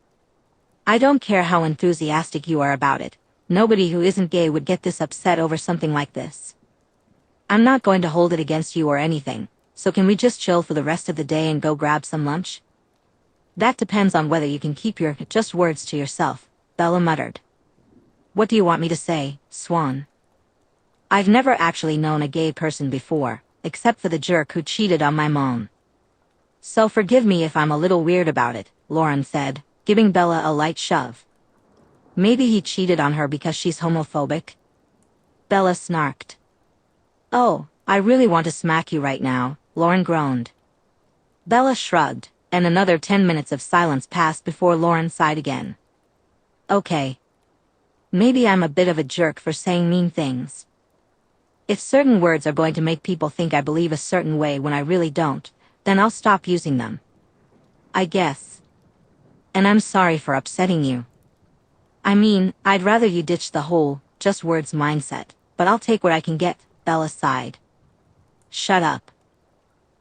I don't care how enthusiastic you are about it, nobody who isn't gay would get this upset over something like this. I'm not going to hold it against you or anything, so can we just chill for the rest of the day and go grab some lunch?" "That depends on whether you can keep your just words to yourself," Bella muttered. "What do you want me to say, Swan?" "I've never actually known a gay person before, except for the jerk who cheated on my mom. So forgive me if I'm a little weird about it," Lauren said, giving Bella a light shove. "Maybe he cheated on her because she's homophobic?" Bella snarked. "Oh, I really want to smack you right now," Lauren groaned. Bella shrugged, and another 10 minutes of silence passed before Lauren sighed again. "Okay. Maybe I'm a bit of a jerk for saying mean things. If certain words are going to make people think I believe a certain way when I really don't, then I'll stop using them. I guess. And I'm sorry for upsetting you. I mean, I'd rather you ditch the whole, just words mindset, but I'll take what I can get," Bella sighed. "Shut up.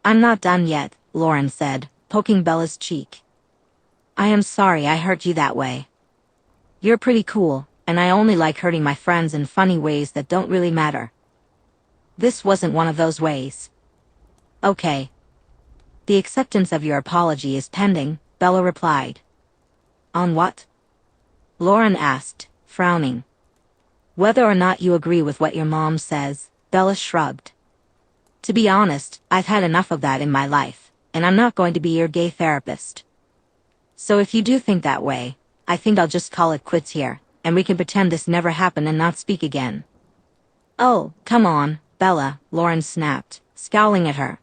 I'm not done yet," Lauren said, poking Bella's cheek. "I am sorry I hurt you that way. You're pretty cool, and I only like hurting my friends in funny ways that don't really matter. This wasn't one of those ways." "Okay. The acceptance of your apology is pending," Bella replied. "On what?" Lauren asked, frowning. "Whether or not you agree with what your mom says," Bella shrugged. "To be honest, I've had enough of that in my life, and I'm not going to be your gay therapist. So if you do think that way, I think I'll just call it quits here, and we can pretend this never happened and not speak again." "Oh, come on, Bella," Lauren snapped, scowling at her.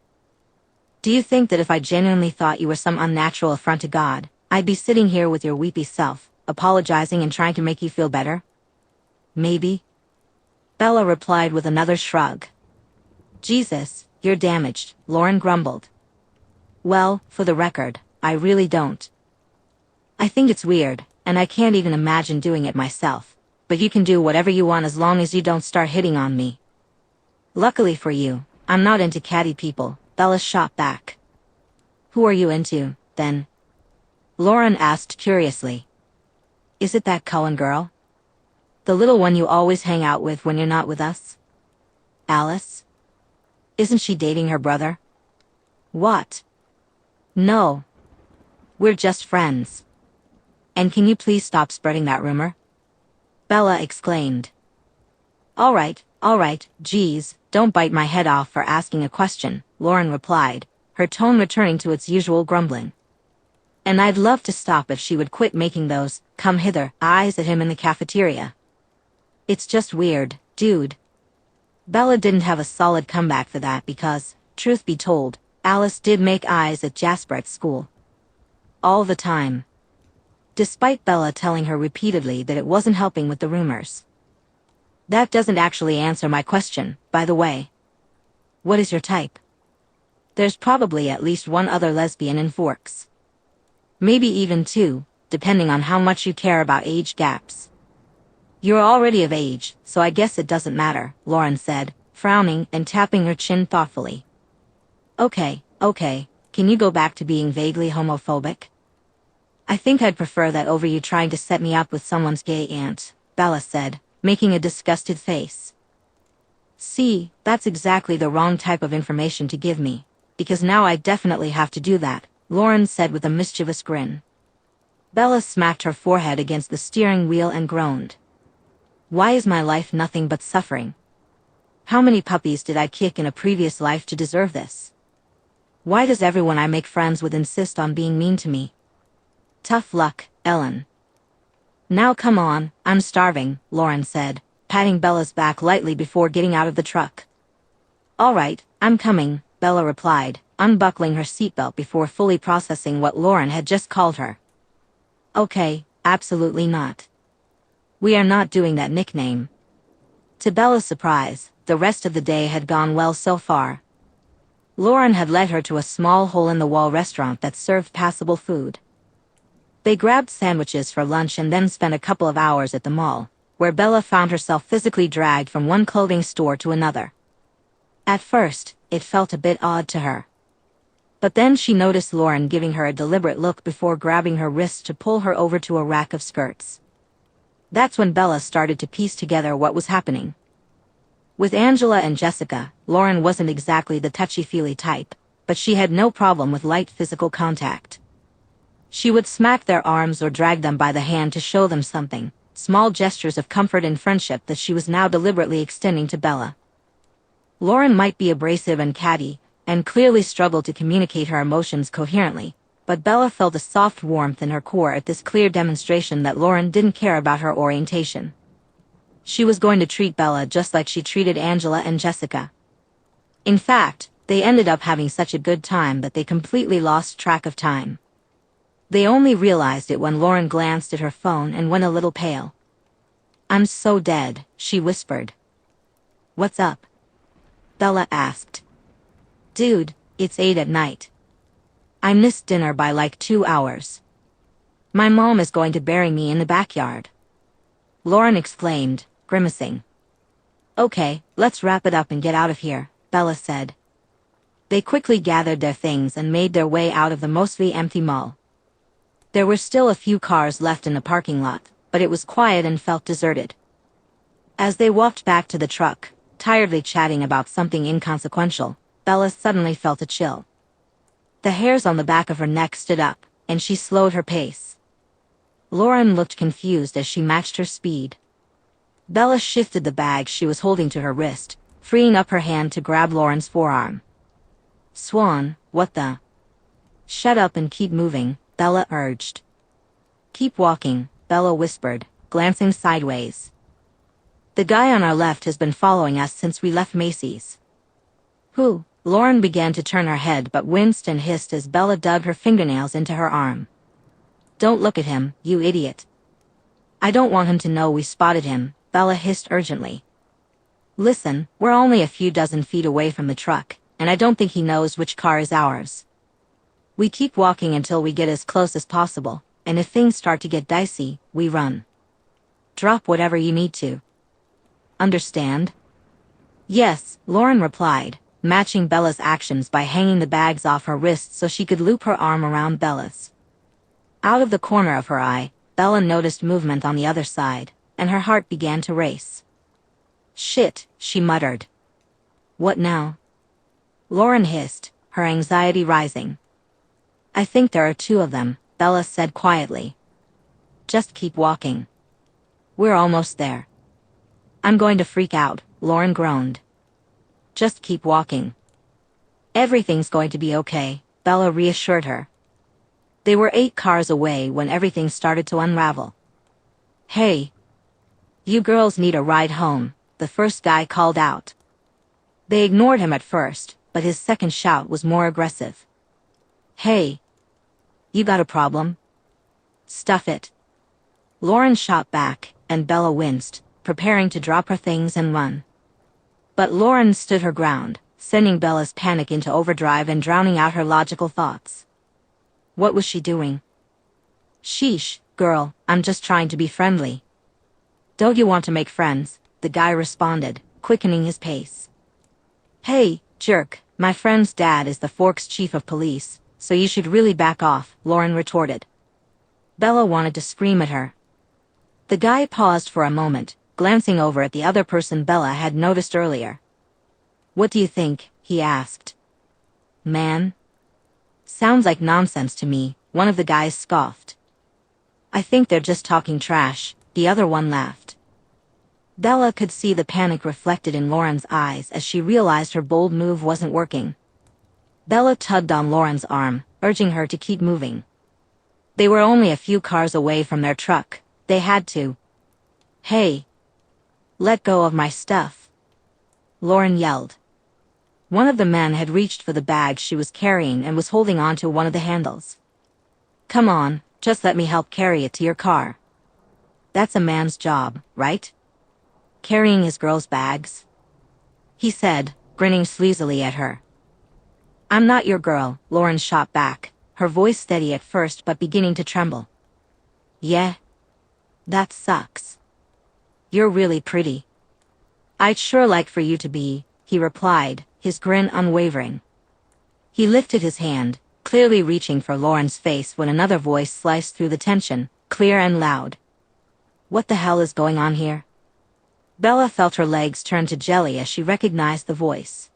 "Do you think that if I genuinely thought you were some unnatural affront to God, I'd be sitting here with your weepy self, apologizing and trying to make you feel better?" "Maybe," Bella replied with another shrug. "Jesus, you're damaged," Lauren grumbled. Well, for the record, I really don't. I think it's weird, and I can't even imagine doing it myself. But you can do whatever you want as long as you don't start hitting on me. Luckily for you, I'm not into catty people, Bella shot back. Who are you into, then? Lauren asked curiously. Is it that Cullen girl? The little one you always hang out with when you're not with us? Alice? Isn't she dating her brother? What? No. We're just friends. And can you please stop spreading that rumor? Bella exclaimed. All right, geez, don't bite my head off for asking a question, Lauren replied, her tone returning to its usual grumbling. And I'd love to stop if she would quit making those, come hither, eyes at him in the cafeteria. It's just weird, dude. Bella didn't have a solid comeback for that because, truth be told, Alice did make eyes at Jasper at school. All the time. Despite Bella telling her repeatedly that it wasn't helping with the rumors. That doesn't actually answer my question, by the way. What is your type? There's probably at least one other lesbian in Forks. Maybe even two, depending on how much you care about age gaps. You're already of age, so I guess it doesn't matter, Lauren said, frowning and tapping her chin thoughtfully. Okay, can you go back to being vaguely homophobic? I think I'd prefer that over you trying to set me up with someone's gay aunt, Bella said, making a disgusted face. See, that's exactly the wrong type of information to give me, because now I definitely have to do that, Lauren said with a mischievous grin. Bella smacked her forehead against the steering wheel and groaned. Why is my life nothing but suffering? How many puppies did I kick in a previous life to deserve this? Why does everyone I make friends with insist on being mean to me? Tough luck, Ellen. Now come on, I'm starving, Lauren said, patting Bella's back lightly before getting out of the truck. All right, I'm coming, Bella replied, unbuckling her seatbelt before fully processing what Lauren had just called her. Okay, absolutely not. We are not doing that nickname. To Bella's surprise, the rest of the day had gone well so far. Lauren had led her to a small hole-in-the-wall restaurant that served passable food. They grabbed sandwiches for lunch and then spent a couple of hours at the mall, where Bella found herself physically dragged from one clothing store to another. At first, it felt a bit odd to her. But then she noticed Lauren giving her a deliberate look before grabbing her wrist to pull her over to a rack of skirts. That's when Bella started to piece together what was happening. With Angela and Jessica, Lauren wasn't exactly the touchy-feely type, but she had no problem with light physical contact. She would smack their arms or drag them by the hand to show them something, small gestures of comfort and friendship that she was now deliberately extending to Bella. Lauren might be abrasive and catty, and clearly struggled to communicate her emotions coherently, but Bella felt a soft warmth in her core at this clear demonstration that Lauren didn't care about her orientation. She was going to treat Bella just like she treated Angela and Jessica. In fact, they ended up having such a good time that they completely lost track of time. They only realized it when Lauren glanced at her phone and went a little pale. I'm so dead, she whispered. What's up? Bella asked. Dude, it's 8 at night. I missed dinner by like 2 hours. My mom is going to bury me in the backyard. Lauren exclaimed, grimacing. Okay, let's wrap it up and get out of here, Bella said. They quickly gathered their things and made their way out of the mostly empty mall. There were still a few cars left in the parking lot, but it was quiet and felt deserted. As they walked back to the truck, tiredly chatting about something inconsequential, Bella suddenly felt a chill. The hairs on the back of her neck stood up, and she slowed her pace. Lauren looked confused as she matched her speed. Bella shifted the bag she was holding to her wrist, freeing up her hand to grab Lauren's forearm. Swan, what the? Shut up and keep moving, Bella urged. Keep walking, Bella whispered, glancing sideways. The guy on our left has been following us since we left Macy's. Who? Lauren began to turn her head but winced and hissed as Bella dug her fingernails into her arm. Don't look at him, you idiot. I don't want him to know we spotted him, Bella hissed urgently. Listen, we're only a few dozen feet away from the truck, and I don't think he knows which car is ours. We keep walking until we get as close as possible, and if things start to get dicey, we run. Drop whatever you need to. Understand? Yes, Lauren replied, matching Bella's actions by hanging the bags off her wrists so she could loop her arm around Bella's. Out of the corner of her eye, Bella noticed movement on the other side, and her heart began to race. Shit, she muttered. What now? Lauren hissed, her anxiety rising. I think there are two of them, Bella said quietly. Just keep walking. We're almost there. I'm going to freak out, Lauren groaned. Just keep walking. Everything's going to be okay, Bella reassured her. They were 8 cars away when everything started to unravel. Hey! You girls need a ride home, the first guy called out. They ignored him at first, but his second shout was more aggressive. Hey! You got a problem? Stuff it. Lauren shot back, and Bella winced, preparing to drop her things and run. But Lauren stood her ground, sending Bella's panic into overdrive and drowning out her logical thoughts. What was she doing? Sheesh, girl, I'm just trying to be friendly. Don't you want to make friends? The guy responded, quickening his pace. Hey, jerk, my friend's dad is the Forks chief of police, so you should really back off, Lauren retorted. Bella wanted to scream at her. The guy paused for a moment, glancing over at the other person Bella had noticed earlier. What do you think? He asked. Man? Sounds like nonsense to me, one of the guys scoffed. I think they're just talking trash, the other one laughed. Bella could see the panic reflected in Lauren's eyes as she realized her bold move wasn't working. Bella tugged on Lauren's arm, urging her to keep moving. They were only a few cars away from their truck. They had to. Hey! Let go of my stuff! Lauren yelled. One of the men had reached for the bag she was carrying and was holding onto one of the handles. Come on, just let me help carry it to your car. That's a man's job, right? Carrying his girl's bags? He said, grinning sleazily at her. I'm not your girl, Lauren shot back, her voice steady at first but beginning to tremble. Yeah? That sucks. You're really pretty. I'd sure like for you to be, he replied, his grin unwavering. He lifted his hand, clearly reaching for Lauren's face when another voice sliced through the tension, clear and loud. What the hell is going on here? Bella felt her legs turn to jelly as she recognized the voice.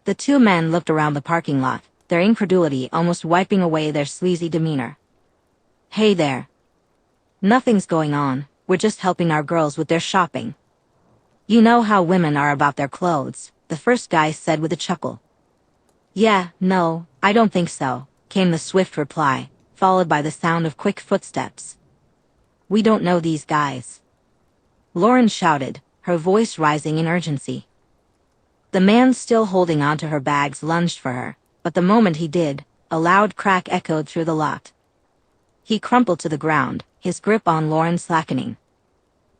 The two men looked around the parking lot, their incredulity almost wiping away their sleazy demeanor. Hey there. Nothing's going on, we're just helping our girls with their shopping. You know how women are about their clothes, the first guy said with a chuckle. Yeah, no, I don't think so, came the swift reply, followed by the sound of quick footsteps. We don't know these guys. Lauren shouted, her voice rising in urgency. The man still holding onto her bags lunged for her, but the moment he did, a loud crack echoed through the lot. He crumpled to the ground, his grip on Lauren slackening.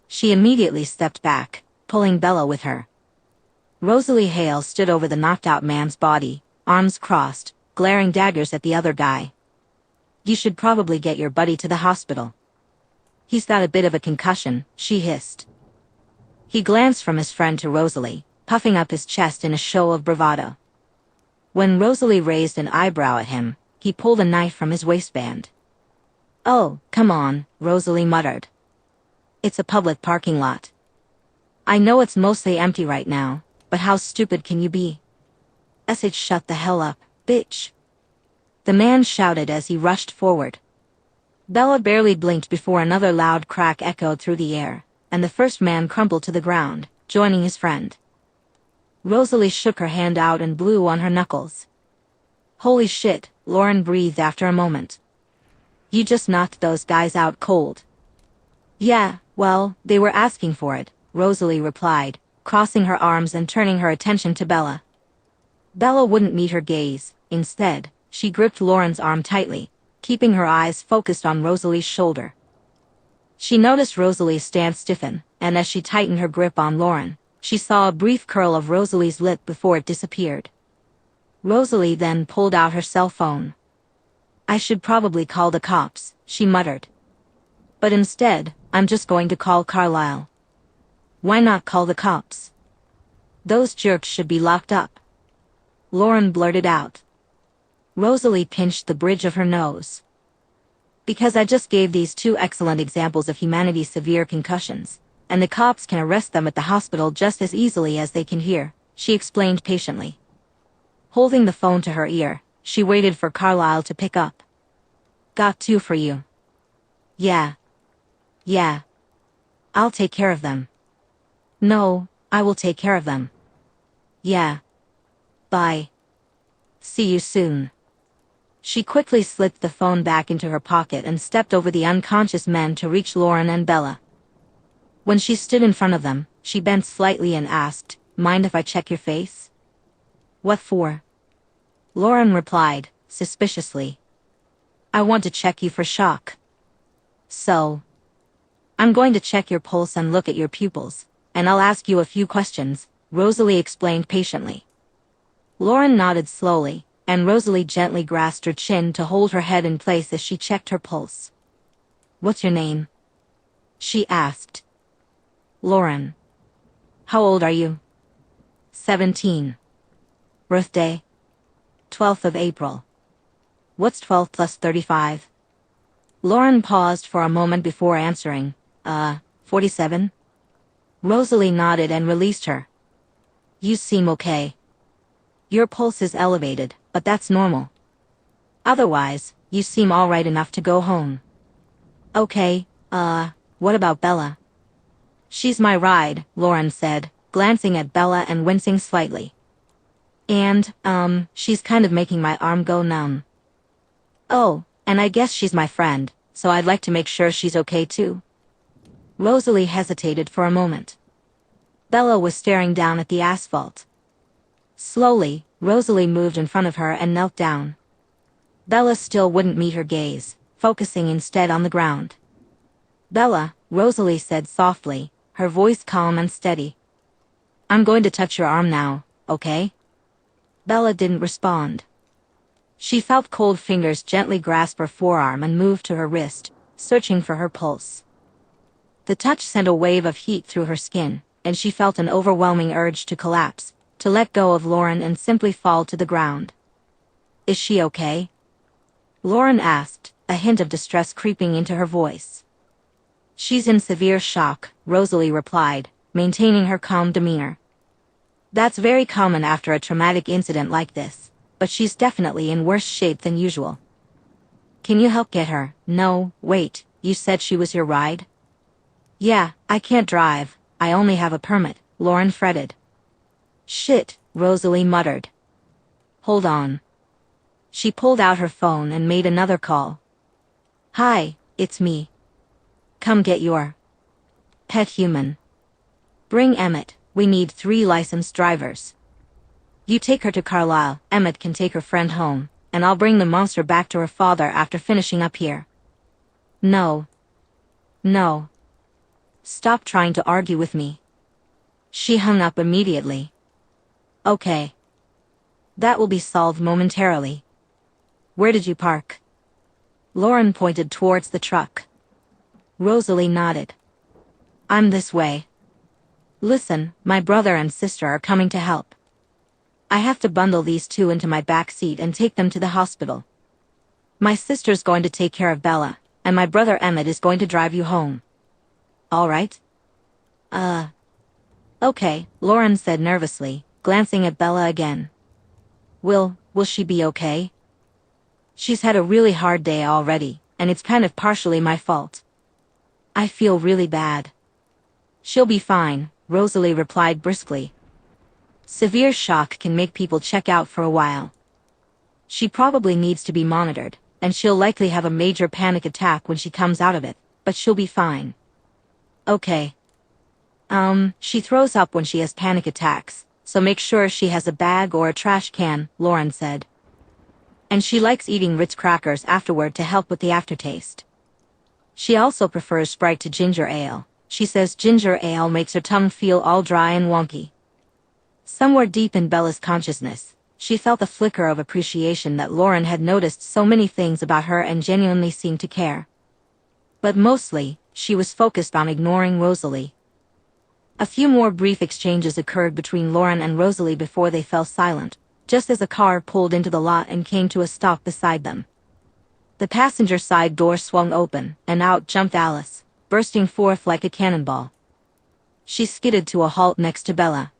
She immediately stepped back, pulling Bella with her. Rosalie Hale stood over the knocked-out man's body, arms crossed, glaring daggers at the other guy. You should probably get your buddy to the hospital. He's got a bit of a concussion, she hissed. He glanced from his friend to Rosalie, puffing up his chest in a show of bravado. When Rosalie raised an eyebrow at him, he pulled a knife from his waistband. Oh, come on, Rosalie muttered. It's a public parking lot. I know it's mostly empty right now, but how stupid can you be? Shut the hell up, bitch. The man shouted as he rushed forward. Bella barely blinked before another loud crack echoed through the air, and the first man crumpled to the ground, joining his friend. Rosalie shook her hand out and blew on her knuckles. Holy shit, Lauren breathed after a moment. You just knocked those guys out cold. Yeah, well, they were asking for it, Rosalie replied, crossing her arms and turning her attention to Bella. Bella wouldn't meet her gaze. Instead, she gripped Lauren's arm tightly, keeping her eyes focused on Rosalie's shoulder. She noticed Rosalie's stance stiffen, and as she tightened her grip on Lauren, she saw a brief curl of Rosalie's lip before it disappeared. Rosalie then pulled out her cell phone. I should probably call the cops, she muttered. But instead, I'm just going to call Carlisle. Why not call the cops? Those jerks should be locked up. Lauren blurted out. Rosalie pinched the bridge of her nose. Because I just gave these two excellent examples of humanity's severe concussions, and the cops can arrest them at the hospital just as easily as they can here, she explained patiently. Holding the phone to her ear, she waited for Carlisle to pick up. Got two for you. Yeah. I'll take care of them. No, I will take care of them. Yeah. Bye. See you soon. She quickly slipped the phone back into her pocket and stepped over the unconscious men to reach Lauren and Bella. When she stood in front of them, she bent slightly and asked, "Mind if I check your face?" "What for?" Lauren replied, suspiciously. "I want to check you for shock." "So?" "I'm going to check your pulse and look at your pupils, and I'll ask you a few questions," Rosalie explained patiently. Lauren nodded slowly, and Rosalie gently grasped her chin to hold her head in place as she checked her pulse. "What's your name?" she asked. "Lauren." "How old are you?" 17. "Birthday?" 12th of April. "What's 12 plus 35? Lauren paused for a moment before answering. 47? Rosalie nodded and released her. "You seem okay. Your pulse is elevated, but that's normal. Otherwise, you seem alright enough to go home." "Okay, what about Bella?" "She's my ride," Lauren said, glancing at Bella and wincing slightly. "And, she's kind of making my arm go numb." "Oh, and I guess she's my friend, so I'd like to make sure she's okay too." Rosalie hesitated for a moment. Bella was staring down at the asphalt. Slowly, Rosalie moved in front of her and knelt down. Bella still wouldn't meet her gaze, focusing instead on the ground. "Bella," Rosalie said softly, her voice calm and steady. "I'm going to touch your arm now, okay?" Bella didn't respond. She felt cold fingers gently grasp her forearm and move to her wrist, searching for her pulse. The touch sent a wave of heat through her skin, and she felt an overwhelming urge to collapse, to let go of Lauren and simply fall to the ground. "Is she okay?" Lauren asked, a hint of distress creeping into her voice. "She's in severe shock," Rosalie replied, maintaining her calm demeanor. "That's very common after a traumatic incident like this, but she's definitely in worse shape than usual." "Can you help get her?" "No, wait, you said she was your ride?" "Yeah, I can't drive, I only have a permit," Lauren fretted. "Shit," Rosalie muttered. "Hold on." She pulled out her phone and made another call. "Hi, it's me. Come get your pet human. Bring Emmett, we need 3 licensed drivers. You take her to Carlisle, Emmett can take her friend home, and I'll bring the monster back to her father after finishing up here." No. Stop trying to argue with me." She hung up immediately. "Okay. That will be solved momentarily. Where did you park?" Lauren pointed towards the truck. Rosalie nodded. "I'm this way. Listen, my brother and sister are coming to help. I have to bundle these two into my back seat and take them to the hospital. My sister's going to take care of Bella, and my brother Emmett is going to drive you home. All right?" Okay, Lauren said nervously, glancing at Bella again. Will she be okay? She's had a really hard day already, and it's kind of partially my fault. I feel really bad." "She'll be fine," Rosalie replied briskly. "Severe shock can make people check out for a while. She probably needs to be monitored, and she'll likely have a major panic attack when she comes out of it, but she'll be fine." "Okay. She throws up when she has panic attacks, so make sure she has a bag or a trash can," Lauren said. "And she likes eating Ritz crackers afterward to help with the aftertaste. She also prefers Sprite to ginger ale. She says ginger ale makes her tongue feel all dry and wonky." Somewhere deep in Bella's consciousness, She felt the flicker of appreciation that Lauren had noticed so many things about her and genuinely seemed to care. But mostly, she was focused on ignoring Rosalie. A few more brief exchanges occurred between Lauren and Rosalie before they fell silent, just as a car pulled into the lot and came to a stop beside them. The passenger side door swung open, and out jumped Alice, bursting forth like a cannonball. She skidded to a halt next to Bella.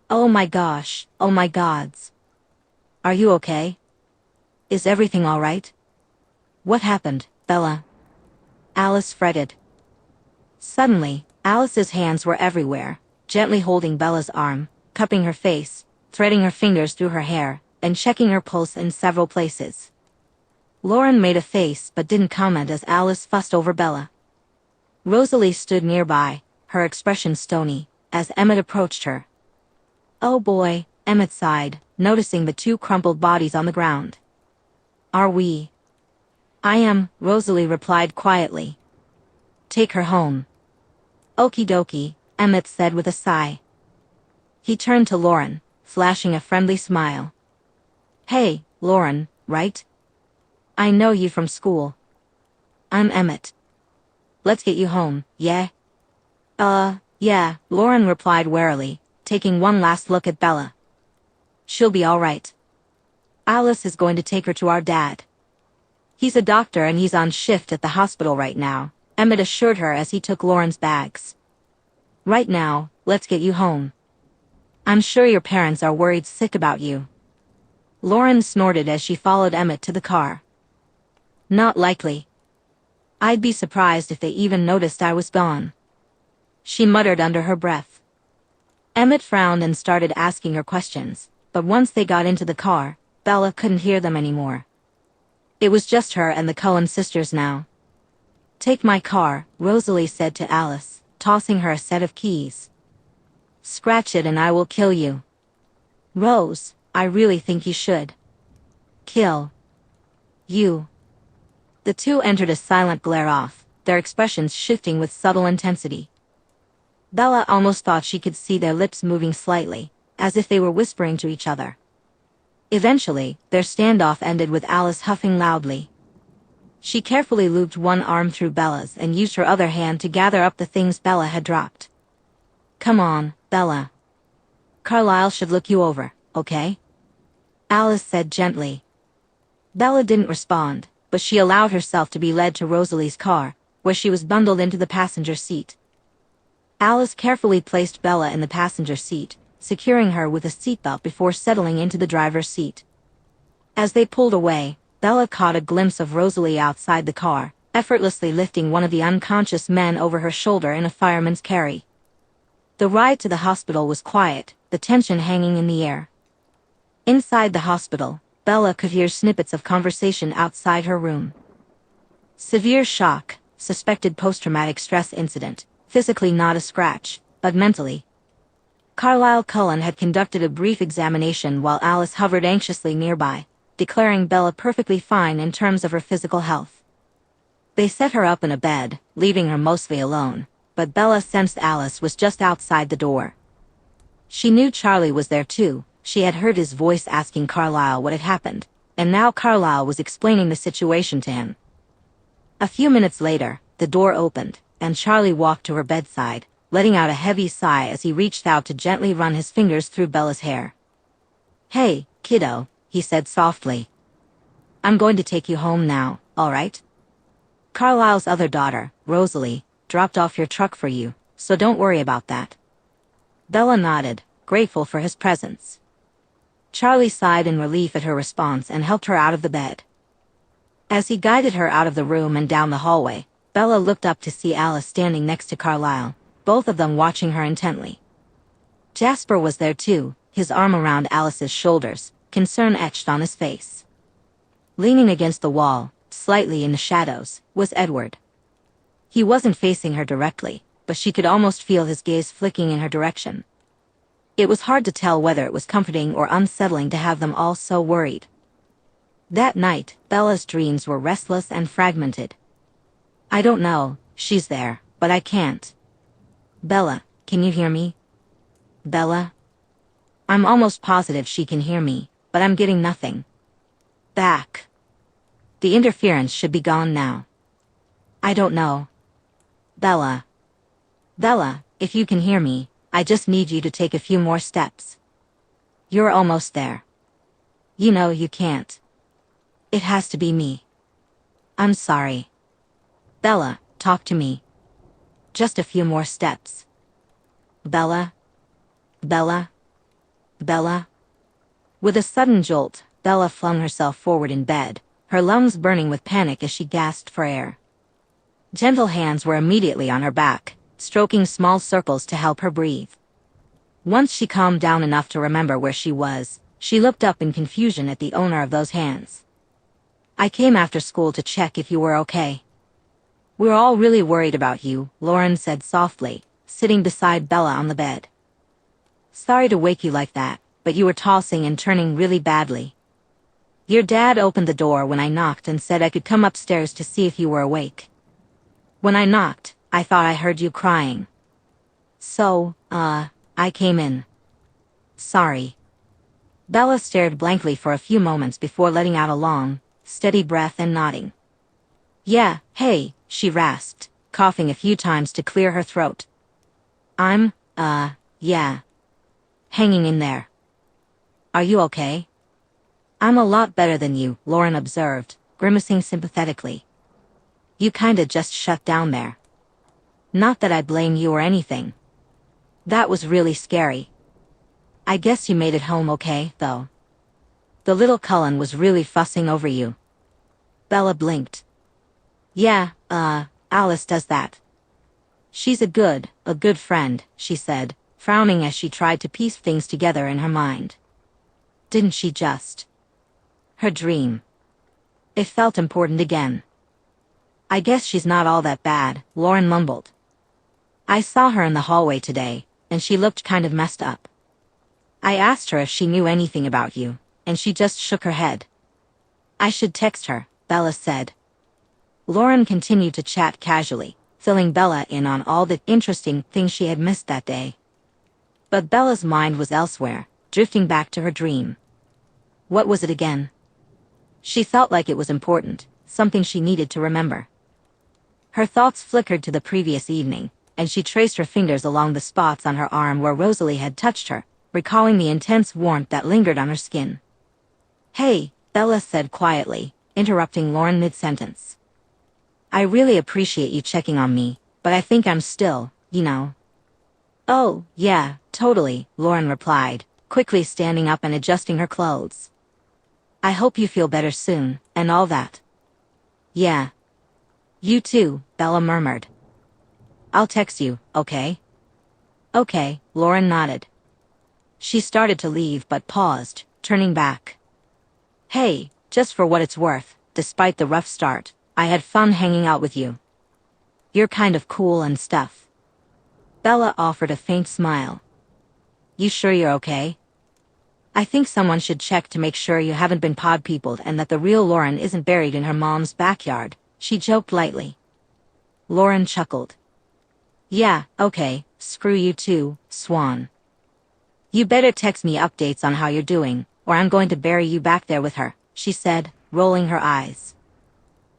"Oh my gosh, oh my gods. Are you okay? Is everything all right? What happened, Bella?" Alice fretted. Suddenly, Alice's hands were everywhere, gently holding Bella's arm, cupping her face, threading her fingers through her hair, and checking her pulse in several places. Lauren made a face but didn't comment as Alice fussed over Bella. Rosalie stood nearby, her expression stony, as Emmett approached her. "Oh boy," Emmett sighed, noticing the two crumpled bodies on the ground. "Are we?" "I am," Rosalie replied quietly. "Take her home." "Okie dokie," Emmett said with a sigh. He turned to Lauren, flashing a friendly smile. "Hey, Lauren, right? I know you from school. I'm Emmett. Let's get you home, yeah?" Yeah," Lauren replied warily, taking one last look at Bella. "She'll be all right. Alice is going to take her to our dad. He's a doctor and he's on shift at the hospital right now," Emmett assured her as he took Lauren's bags. "Right now, let's get you home. I'm sure your parents are worried sick about you." Lauren snorted as she followed Emmett to the car. "Not likely. I'd be surprised if they even noticed I was gone," she muttered under her breath. Emmett frowned and started asking her questions, but once they got into the car, Bella couldn't hear them anymore. It was just her and the Cullen sisters now. "Take my car," Rosalie said to Alice, tossing her a set of keys. "Scratch it and I will kill you." "Rose, I really think you should." "Kill you." The two entered a silent glare-off, their expressions shifting with subtle intensity. Bella almost thought she could see their lips moving slightly, as if they were whispering to each other. Eventually, their standoff ended with Alice huffing loudly. She carefully looped one arm through Bella's and used her other hand to gather up the things Bella had dropped. "Come on, Bella. Carlisle should look you over, okay?" Alice said gently. Bella didn't respond, but she allowed herself to be led to Rosalie's car, where she was bundled into the passenger seat. Alice carefully placed Bella in the passenger seat, securing her with a seatbelt before settling into the driver's seat. As they pulled away, Bella caught a glimpse of Rosalie outside the car, effortlessly lifting one of the unconscious men over her shoulder in a fireman's carry. The ride to the hospital was quiet, the tension hanging in the air. Inside the hospital, Bella could hear snippets of conversation outside her room. Severe shock, suspected post-traumatic stress incident, physically not a scratch, but mentally. Carlisle Cullen had conducted a brief examination while Alice hovered anxiously nearby, declaring Bella perfectly fine in terms of her physical health. They set her up in a bed, leaving her mostly alone, but Bella sensed Alice was just outside the door. She knew Charlie was there too. She had heard his voice asking Carlisle what had happened, and now Carlisle was explaining the situation to him. A few minutes later, the door opened, and Charlie walked to her bedside, letting out a heavy sigh as he reached out to gently run his fingers through Bella's hair. "Hey, kiddo," he said softly. "I'm going to take you home now, all right? Carlisle's other daughter, Rosalie, dropped off your truck for you, so don't worry about that." Bella nodded, grateful for his presence. Charlie sighed in relief at her response and helped her out of the bed. As he guided her out of the room and down the hallway, Bella looked up to see Alice standing next to Carlisle, both of them watching her intently. Jasper was there too, his arm around Alice's shoulders, concern etched on his face. Leaning against the wall, slightly in the shadows, was Edward. He wasn't facing her directly, but she could almost feel his gaze flicking in her direction. It was hard to tell whether it was comforting or unsettling to have them all so worried. That night, Bella's dreams were restless and fragmented. "I don't know, she's there, but I can't. Bella, can you hear me? Bella? I'm almost positive she can hear me, but I'm getting nothing back. The interference should be gone now. I don't know. Bella. Bella, if you can hear me, I just need you to take a few more steps. You're almost there. You know you can't. It has to be me. I'm sorry. Bella, talk to me. Just a few more steps. Bella? Bella? Bella? With a sudden jolt, Bella flung herself forward in bed, her lungs burning with panic as she gasped for air. Gentle hands were immediately on her back, stroking small circles to help her breathe. Once she calmed down enough to remember where she was, she looked up in confusion at the owner of those hands. I came after school to check if you were okay. We're all really worried about you, Lauren said softly, sitting beside Bella on the bed. Sorry to wake you like that, but you were tossing and turning really badly. Your dad opened the door when I knocked and said I could come upstairs to see if you were awake. When I knocked, I thought I heard you crying. So, I came in. Sorry. Bella stared blankly for a few moments before letting out a long, steady breath and nodding. Yeah, hey, she rasped, coughing a few times to clear her throat. I'm, yeah. Hanging in there. Are you okay? I'm a lot better than you, Lauren observed, grimacing sympathetically. You kinda just shut down there. Not that I blame you or anything. That was really scary. I guess you made it home okay, though. The little Cullen was really fussing over you. Bella blinked. Yeah, Alice does that. She's a good friend, she said, frowning as she tried to piece things together in her mind. Didn't she just? Her dream. It felt important again. I guess she's not all that bad, Lauren mumbled. I saw her in the hallway today, and she looked kind of messed up. I asked her if she knew anything about you, and she just shook her head. I should text her, Bella said. Lauren continued to chat casually, filling Bella in on all the interesting things she had missed that day. But Bella's mind was elsewhere, drifting back to her dream. What was it again? She felt like it was important, something she needed to remember. Her thoughts flickered to the previous evening, and she traced her fingers along the spots on her arm where Rosalie had touched her, recalling the intense warmth that lingered on her skin. Hey, Bella said quietly, interrupting Lauren mid-sentence. I really appreciate you checking on me, but I think I'm still, you know. Oh, yeah, totally, Lauren replied, quickly standing up and adjusting her clothes. I hope you feel better soon, and all that. Yeah. You too, Bella murmured. I'll text you, okay? Okay, Lauren nodded. She started to leave but paused, turning back. Hey, just for what it's worth, despite the rough start, I had fun hanging out with you. You're kind of cool and stuff. Bella offered a faint smile. You sure you're okay? I think someone should check to make sure you haven't been pod peopled and that the real Lauren isn't buried in her mom's backyard, she joked lightly. Lauren chuckled. Yeah, okay, screw you too, Swan. You better text me updates on how you're doing, or I'm going to bury you back there with her, she said, rolling her eyes.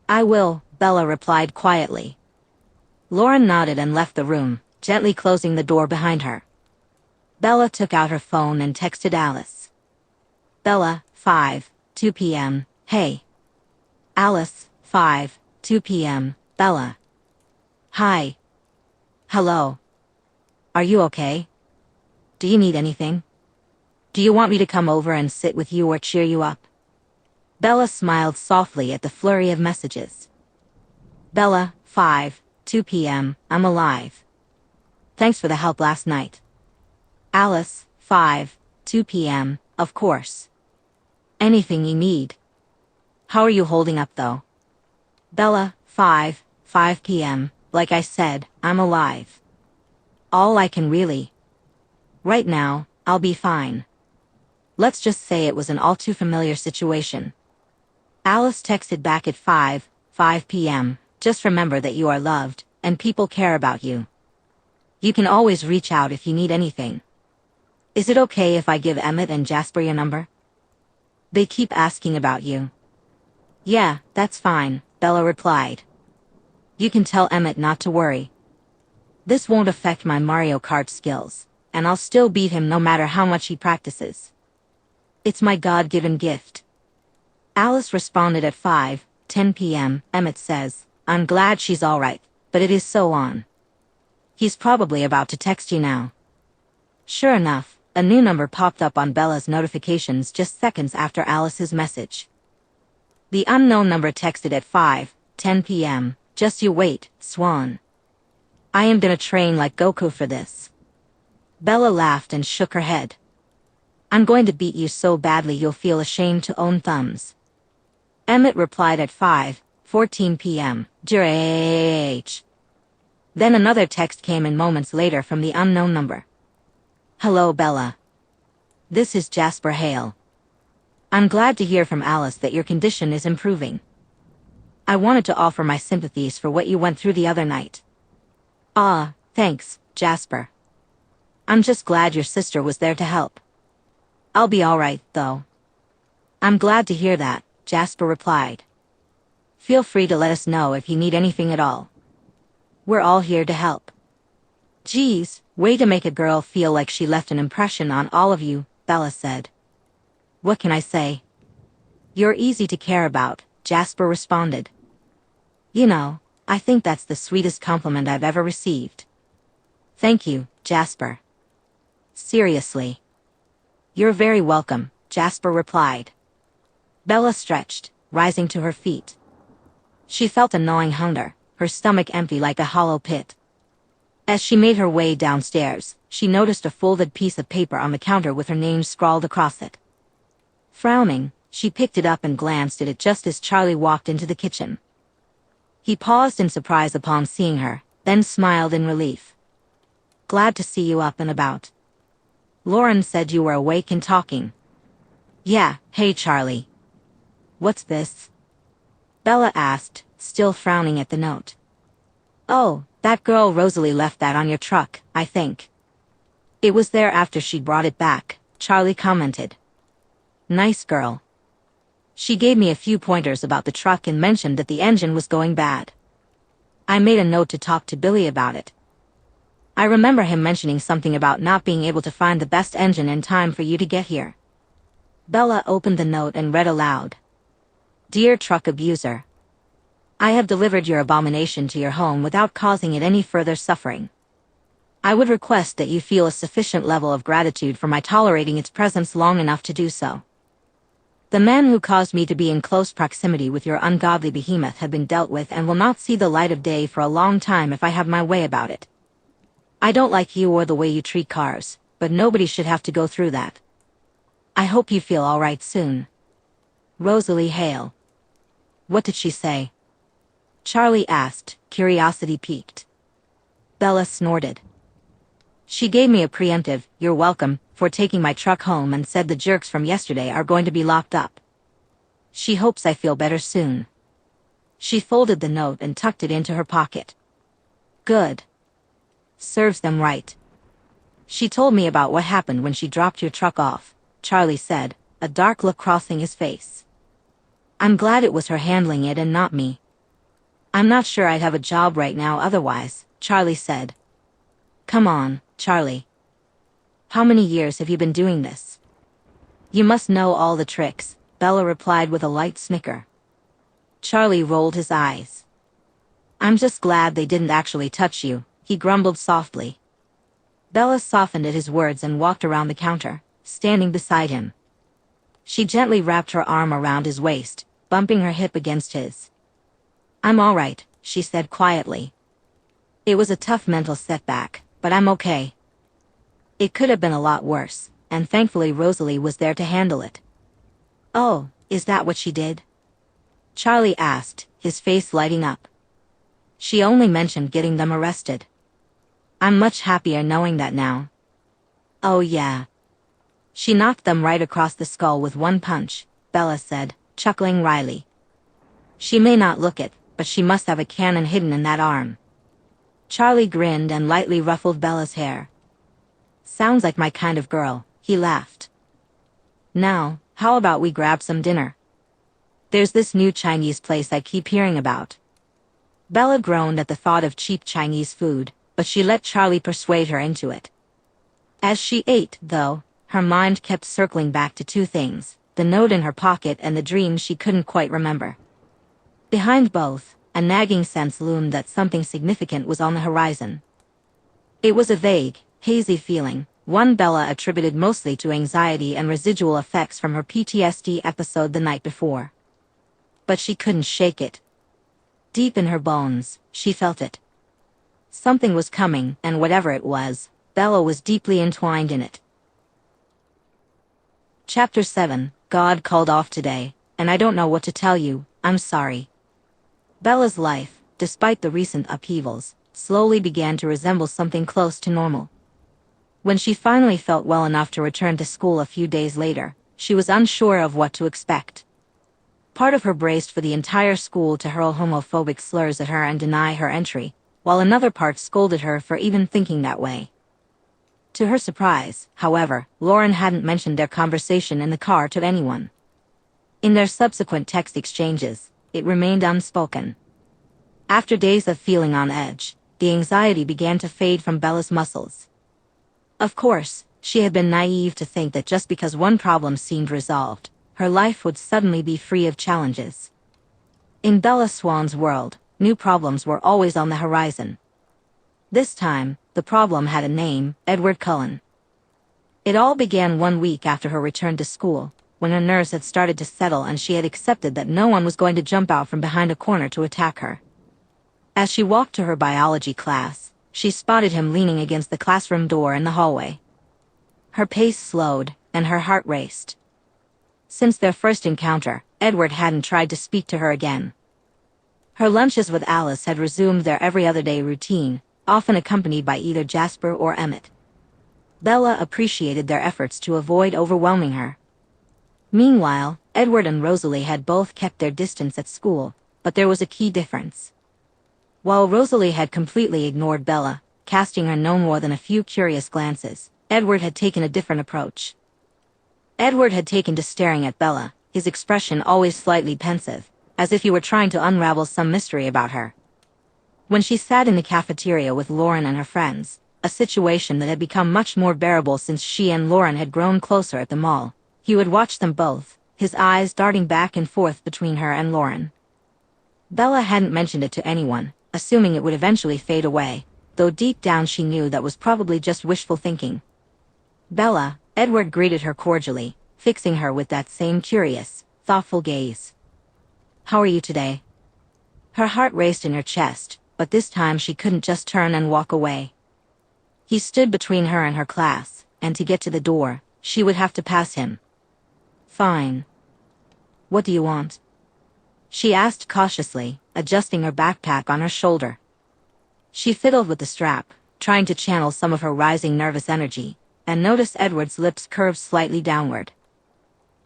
I will, Bella replied quietly. Lauren nodded and left the room, gently closing the door behind her. Bella took out her phone and texted Alice. Bella, 2 p.m, hey. Alice, 2 p.m, Bella. Hi. Hello. Are you okay? Do you need anything? Do you want me to come over and sit with you or cheer you up? Bella smiled softly at the flurry of messages. Bella, 2 p.m, I'm alive. Thanks for the help last night. Alice, 2 p.m, of course. Anything you need. How are you holding up though? Bella, 5 p.m, like I said, I'm alive. All I can really. Right now, I'll be fine. Let's just say it was an all too familiar situation. Alice texted back at 5 p.m, just remember that you are loved, and people care about you. You can always reach out if you need anything. Is it okay if I give Emmett and Jasper your number? They keep asking about you. Yeah, that's fine, Bella replied. You can tell Emmett not to worry. This won't affect my Mario Kart skills, and I'll still beat him no matter how much he practices. It's my God-given gift. Alice responded at 5:10 p.m. Emmett says, I'm glad she's alright, but it is so on. He's probably about to text you now. Sure enough, a new number popped up on Bella's notifications just seconds after Alice's message. The unknown number texted at 5:10 p.m. Just you wait, Swan. I am gonna train like Goku for this. Bella laughed and shook her head. I'm going to beat you so badly you'll feel ashamed to own thumbs. Emmett replied at 5:14 p.m. JH. Then another text came in moments later from the unknown number. Hello Bella. This is Jasper Hale. I'm glad to hear from Alice that your condition is improving. I wanted to offer my sympathies for what you went through the other night. Ah, thanks, Jasper. I'm just glad your sister was there to help. I'll be alright, though. I'm glad to hear that, Jasper replied. Feel free to let us know if you need anything at all. We're all here to help. Geez, way to make a girl feel like she left an impression on all of you, Bella said. What can I say? You're easy to care about, Jasper responded. You know, I think that's the sweetest compliment I've ever received. Thank you, Jasper. Seriously. You're very welcome, Jasper replied. Bella stretched, rising to her feet. She felt a gnawing hunger, her stomach empty like a hollow pit. As she made her way downstairs, she noticed a folded piece of paper on the counter with her name scrawled across it. Frowning, she picked it up and glanced at it just as Charlie walked into the kitchen. He paused in surprise upon seeing her, then smiled in relief. Glad to see you up and about. Lauren said you were awake and talking. Yeah, hey Charlie. What's this? Bella asked, still frowning at the note. Oh, that girl Rosalie left that on your truck, I think. It was there after she'd brought it back, Charlie commented. Nice girl. She gave me a few pointers about the truck and mentioned that the engine was going bad. I made a note to talk to Billy about it. I remember him mentioning something about not being able to find the best engine in time for you to get here. Bella opened the note and read aloud. Dear truck abuser. I have delivered your abomination to your home without causing it any further suffering. I would request that you feel a sufficient level of gratitude for my tolerating its presence long enough to do so. The man who caused me to be in close proximity with your ungodly behemoth have been dealt with and will not see the light of day for a long time if I have my way about it. I don't like you or the way you treat cars, but nobody should have to go through that. I hope you feel alright soon. Rosalie Hale. What did she say? Charlie asked, curiosity piqued. Bella snorted. She gave me a preemptive, you're welcome, for taking my truck home and said the jerks from yesterday are going to be locked up. She hopes I feel better soon. She folded the note and tucked it into her pocket. Good. Serves them right. She told me about what happened when she dropped your truck off, Charlie said, a dark look crossing his face. I'm glad it was her handling it and not me. I'm not sure I'd have a job right now otherwise, Charlie said. Come on, Charlie. How many years have you been doing this? You must know all the tricks, Bella replied with a light snicker. Charlie rolled his eyes. I'm just glad they didn't actually touch you, he grumbled softly. Bella softened at his words and walked around the counter, standing beside him. She gently wrapped her arm around his waist, bumping her hip against his. I'm alright, she said quietly. It was a tough mental setback, but I'm okay. It could have been a lot worse, and thankfully Rosalie was there to handle it. Oh, is that what she did? Charlie asked, his face lighting up. She only mentioned getting them arrested. I'm much happier knowing that now. Oh yeah. She knocked them right across the skull with one punch, Bella said, chuckling wryly. She may not look it, but she must have a cannon hidden in that arm. Charlie grinned and lightly ruffled Bella's hair. Sounds like my kind of girl, he laughed. Now, How about we grab some dinner? There's this new Chinese place I keep hearing about. Bella groaned at the thought of cheap Chinese food, but she let Charlie persuade her into it. As she ate, though, her mind kept circling back to two things, the note in her pocket and the dream she couldn't quite remember. Behind both, a nagging sense loomed that something significant was on the horizon. It was a vague, hazy feeling, one Bella attributed mostly to anxiety and residual effects from her PTSD episode the night before. But she couldn't shake it. Deep in her bones, she felt it. Something was coming, and whatever it was, Bella was deeply entwined in it. Chapter 7, God called off today, and I don't know what to tell you, I'm sorry. Bella's life, despite the recent upheavals, slowly began to resemble something close to normal. When she finally felt well enough to return to school a few days later, she was unsure of what to expect. Part of her braced for the entire school to hurl homophobic slurs at her and deny her entry, while another part scolded her for even thinking that way. To her surprise, however, Lauren hadn't mentioned their conversation in the car to anyone. In their subsequent text exchanges, it remained unspoken. After days of feeling on edge, the anxiety began to fade from Bella's muscles. Of course, she had been naive to think that just because one problem seemed resolved, her life would suddenly be free of challenges. In Bella Swan's world, new problems were always on the horizon. This time, the problem had a name, Edward Cullen. It all began 1 week after her return to school, when her nerves had started to settle and she had accepted that no one was going to jump out from behind a corner to attack her. As she walked to her biology class, she spotted him leaning against the classroom door in the hallway. Her pace slowed, and her heart raced. Since their first encounter, Edward hadn't tried to speak to her again. Her lunches with Alice had resumed their every-other-day routine, often accompanied by either Jasper or Emmett. Bella appreciated their efforts to avoid overwhelming her. Meanwhile, Edward and Rosalie had both kept their distance at school, but there was a key difference. While Rosalie had completely ignored Bella, casting her no more than a few curious glances, Edward had taken a different approach. Edward had taken to staring at Bella, his expression always slightly pensive, as if he were trying to unravel some mystery about her. When she sat in the cafeteria with Lauren and her friends, a situation that had become much more bearable since she and Lauren had grown closer at the mall, he would watch them both, his eyes darting back and forth between her and Lauren. Bella hadn't mentioned it to anyone, assuming it would eventually fade away, though deep down she knew that was probably just wishful thinking. Bella, Edward greeted her cordially, fixing her with that same curious, thoughtful gaze. How are you today? Her heart raced in her chest, but this time she couldn't just turn and walk away. He stood between her and her class, and to get to the door, she would have to pass him. Fine. What do you want? She asked cautiously, adjusting her backpack on her shoulder. She fiddled with the strap, trying to channel some of her rising nervous energy, and noticed Edward's lips curved slightly downward.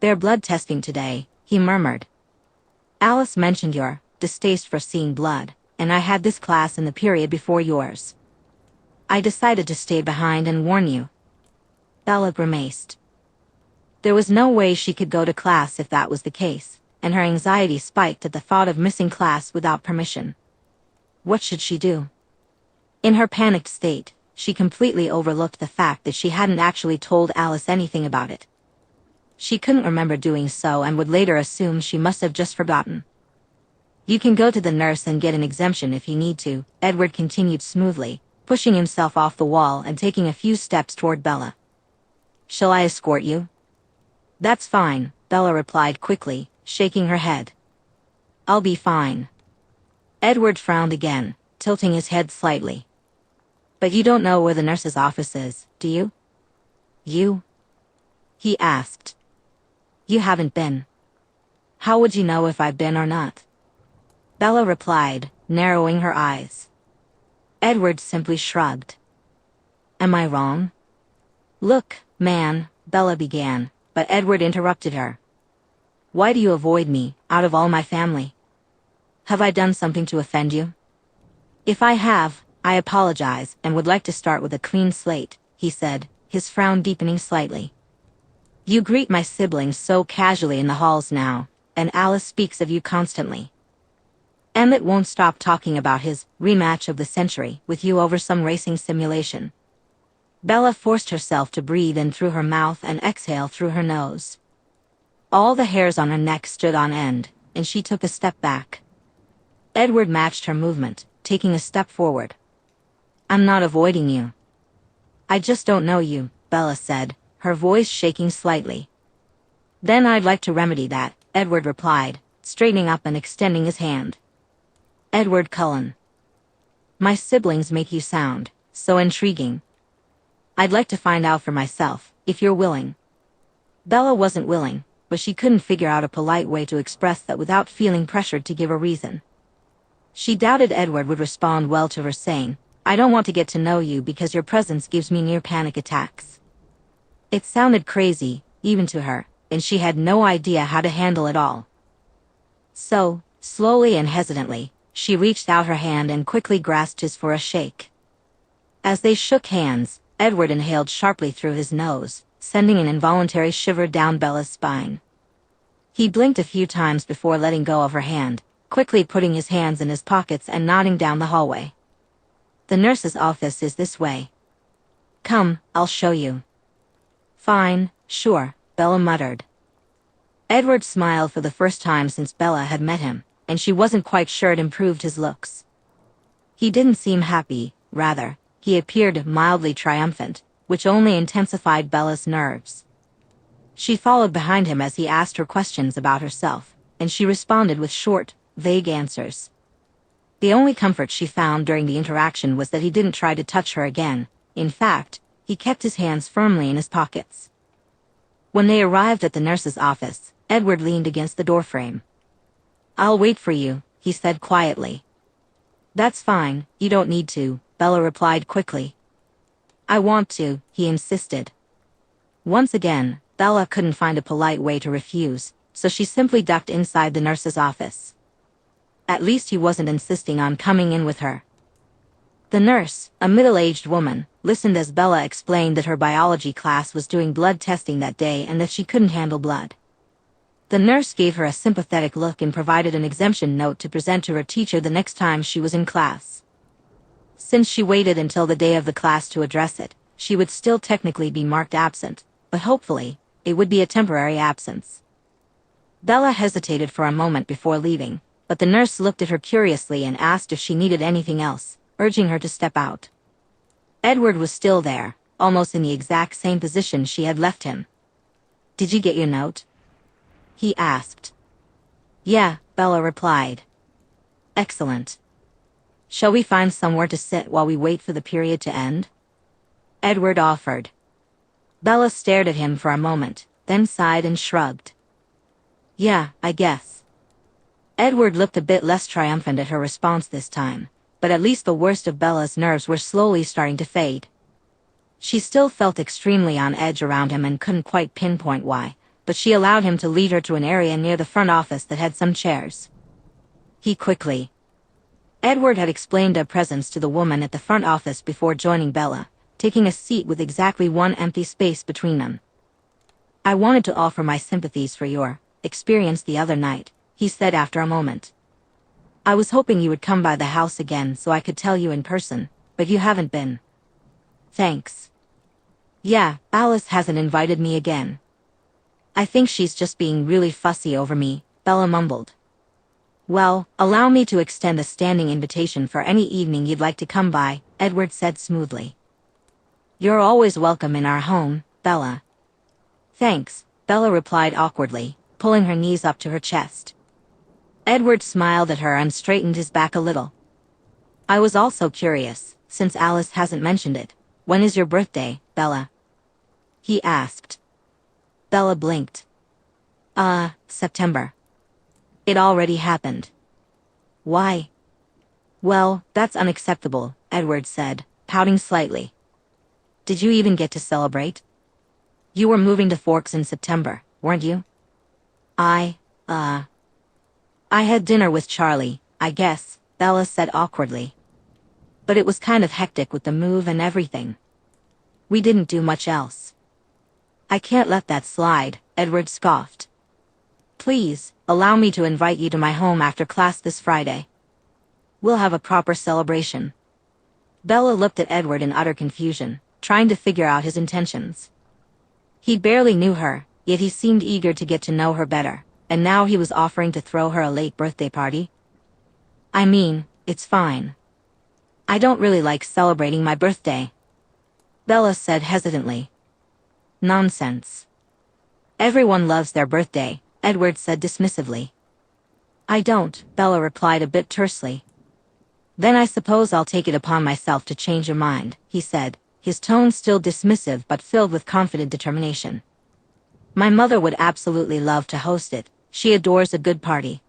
They're blood testing today, he murmured. Alice mentioned your distaste for seeing blood, and I had this class in the period before yours. I decided to stay behind and warn you. Bella grimaced. There was no way she could go to class if that was the case, and her anxiety spiked at the thought of missing class without permission. What should she do? In her panicked state, she completely overlooked the fact that she hadn't actually told Alice anything about it. She couldn't remember doing so and would later assume she must have just forgotten. You can go to the nurse and get an exemption if you need to, Edward continued smoothly, pushing himself off the wall and taking a few steps toward Bella. Shall I escort you? That's fine, Bella replied quickly, shaking her head. I'll be fine. Edward frowned again, tilting his head slightly. But you don't know where the nurse's office is, do you? You? He asked. You haven't been. How would you know if I've been or not? Bella replied, narrowing her eyes. Edward simply shrugged. Am I wrong? Look, man, Bella began, but Edward interrupted her. Why do you avoid me, out of all my family? Have I done something to offend you? If I have, I apologize and would like to start with a clean slate, he said, his frown deepening slightly. You greet my siblings so casually in the halls now, and Alice speaks of you constantly. Emmett won't stop talking about his rematch of the century with you over some racing simulation. Bella forced herself to breathe in through her mouth and exhale through her nose. All the hairs on her neck stood on end, and she took a step back. Edward matched her movement, taking a step forward. I'm not avoiding you. I just don't know you, Bella said, her voice shaking slightly. Then I'd like to remedy that, Edward replied, straightening up and extending his hand. Edward Cullen. My siblings make you sound so intriguing. I'd like to find out for myself, if you're willing. Bella wasn't willing, but she couldn't figure out a polite way to express that without feeling pressured to give a reason. She doubted Edward would respond well to her saying, I don't want to get to know you because your presence gives me near panic attacks. It sounded crazy, even to her, and she had no idea how to handle it all. So, slowly and hesitantly, she reached out her hand and quickly grasped his for a shake. As they shook hands, Edward inhaled sharply through his nose, sending an involuntary shiver down Bella's spine. He blinked a few times before letting go of her hand, quickly putting his hands in his pockets and nodding down the hallway. The nurse's office is this way. Come, I'll show you. Fine, sure, Bella muttered. Edward smiled for the first time since Bella had met him, and she wasn't quite sure it improved his looks. He didn't seem happy, rather, he appeared mildly triumphant, which only intensified Bella's nerves. She followed behind him as he asked her questions about herself, and she responded with short, vague answers. The only comfort she found during the interaction was that he didn't try to touch her again. In fact, he kept his hands firmly in his pockets. When they arrived at the nurse's office, Edward leaned against the doorframe. I'll wait for you, he said quietly. That's fine, you don't need to, Bella replied quickly. I want to, he insisted. Once again, Bella couldn't find a polite way to refuse, so she simply ducked inside the nurse's office. At least he wasn't insisting on coming in with her. The nurse, a middle-aged woman, listened as Bella explained that her biology class was doing blood testing that day and that she couldn't handle blood. The nurse gave her a sympathetic look and provided an exemption note to present to her teacher the next time she was in class. Since she waited until the day of the class to address it, she would still technically be marked absent, but hopefully, it would be a temporary absence. Bella hesitated for a moment before leaving, but the nurse looked at her curiously and asked if she needed anything else, urging her to step out. Edward was still there, almost in the exact same position she had left him. Did you get your note? He asked. Yeah, Bella replied. Excellent. Shall we find somewhere to sit while we wait for the period to end? Edward offered. Bella stared at him for a moment, then sighed and shrugged. Yeah, I guess. Edward looked a bit less triumphant at her response this time, but at least the worst of Bella's nerves were slowly starting to fade. She still felt extremely on edge around him and couldn't quite pinpoint why, but she allowed him to lead her to an area near the front office that had some chairs. Edward had explained their presence to the woman at the front office before joining Bella, taking a seat with exactly one empty space between them. I wanted to offer my sympathies for your experience the other night, he said after a moment. I was hoping you would come by the house again so I could tell you in person, but you haven't been. Thanks. Yeah, Alice hasn't invited me again. I think she's just being really fussy over me, Bella mumbled. Well, allow me to extend a standing invitation for any evening you'd like to come by, Edward said smoothly. You're always welcome in our home, Bella. Thanks, Bella replied awkwardly, pulling her knees up to her chest. Edward smiled at her and straightened his back a little. I was also curious, since Alice hasn't mentioned it. When is your birthday, Bella? He asked. Bella blinked. September. It already happened. Why? Well, that's unacceptable, Edward said, pouting slightly. Did you even get to celebrate? You were moving to Forks in September, weren't you? I had dinner with Charlie, I guess, Bella said awkwardly. But it was kind of hectic with the move and everything. We didn't do much else. I can't let that slide, Edward scoffed. Please, allow me to invite you to my home after class this Friday. We'll have a proper celebration. Bella looked at Edward in utter confusion, trying to figure out his intentions. He barely knew her, yet he seemed eager to get to know her better, and now he was offering to throw her a late birthday party? I mean, it's fine. I don't really like celebrating my birthday, Bella said hesitantly. Nonsense. Everyone loves their birthday, Edward said dismissively. I don't, Bella replied a bit tersely. Then I suppose I'll take it upon myself to change your mind, he said, his tone still dismissive but filled with confident determination. My mother would absolutely love to host it, she adores a good party.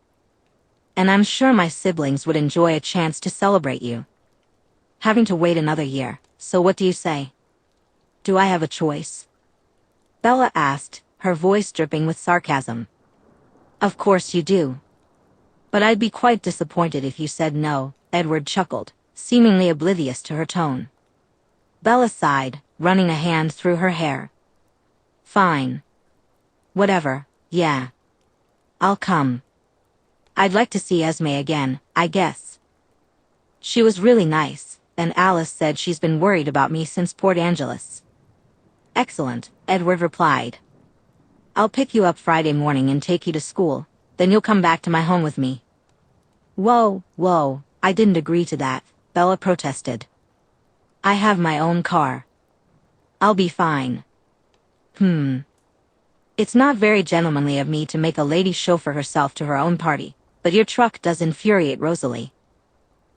And I'm sure my siblings would enjoy a chance to celebrate you. Having to wait another year, so what do you say? Do I have a choice? Bella asked, her voice dripping with sarcasm. Of course you do. But I'd be quite disappointed if you said no, Edward chuckled, seemingly oblivious to her tone. Bella sighed, running a hand through her hair. Fine. Whatever, yeah. I'll come. I'd like to see Esme again, I guess. She was really nice, and Alice said she's been worried about me since Port Angeles. Excellent, Edward replied. I'll pick you up Friday morning and take you to school, then you'll come back to my home with me. Whoa, I didn't agree to that, Bella protested. I have my own car. I'll be fine. It's not very gentlemanly of me to make a lady chauffeur herself to her own party, but your truck does infuriate Rosalie.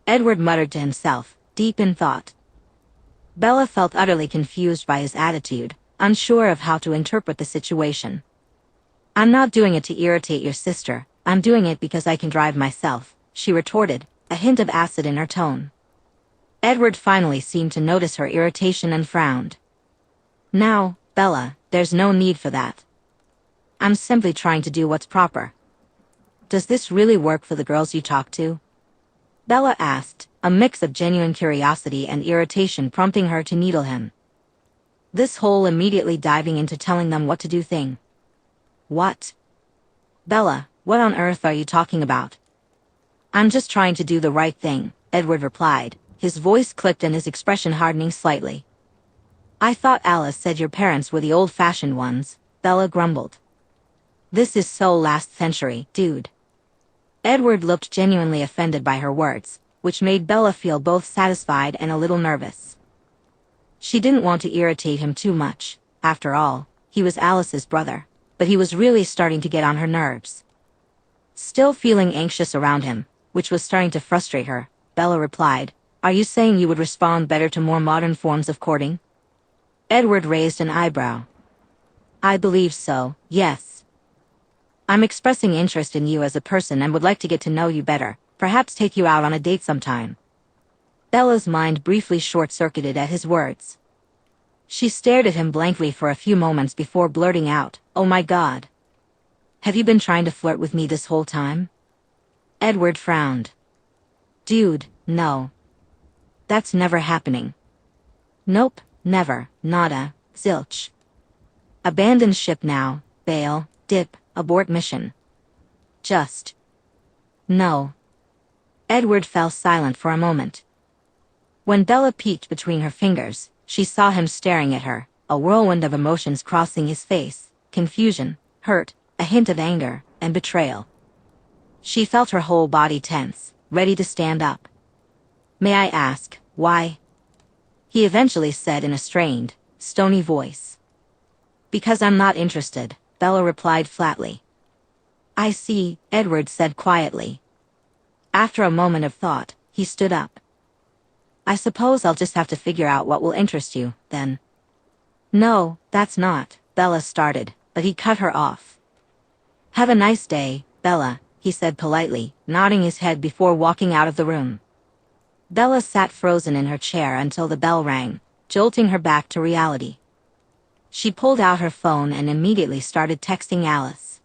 Edward muttered to himself, deep in thought. Bella felt utterly confused by his attitude, unsure of how to interpret the situation. I'm not doing it to irritate your sister, I'm doing it because I can drive myself, she retorted, a hint of acid in her tone. Edward finally seemed to notice her irritation and frowned. Now, Bella, there's no need for that. I'm simply trying to do what's proper. Does this really work for the girls you talk to? Bella asked, a mix of genuine curiosity and irritation prompting her to needle him. This whole immediately diving into telling them what to do thing. What? Bella, what on earth are you talking about? I'm just trying to do the right thing, Edward replied, his voice clicked and his expression hardening slightly. I thought Alice said your parents were the old-fashioned ones, Bella grumbled. This is so last century, dude. Edward looked genuinely offended by her words, which made Bella feel both satisfied and a little nervous. She didn't want to irritate him too much, after all, he was Alice's brother, but he was really starting to get on her nerves. Still feeling anxious around him, which was starting to frustrate her, Bella replied, Are you saying you would respond better to more modern forms of courting? Edward raised an eyebrow. I believe so, yes. I'm expressing interest in you as a person and would like to get to know you better, perhaps take you out on a date sometime. Bella's mind briefly short-circuited at his words. She stared at him blankly for a few moments before blurting out, Oh my God. Have you been trying to flirt with me this whole time? Edward frowned. Dude, no. That's never happening. Nope, never, nada, zilch. Abandon ship now, bail, dip, abort mission. Just. No. Edward fell silent for a moment. When Bella peeked between her fingers, she saw him staring at her, a whirlwind of emotions crossing his face, confusion, hurt, a hint of anger, and betrayal. She felt her whole body tense, ready to stand up. May I ask, why? He eventually said in a strained, stony voice. Because I'm not interested, Bella replied flatly. I see, Edward said quietly. After a moment of thought, he stood up. I suppose I'll just have to figure out what will interest you, then. No, that's not, Bella started, but he cut her off. Have a nice day, Bella, he said politely, nodding his head before walking out of the room. Bella sat frozen in her chair until the bell rang, jolting her back to reality. She pulled out her phone and immediately started texting Alice.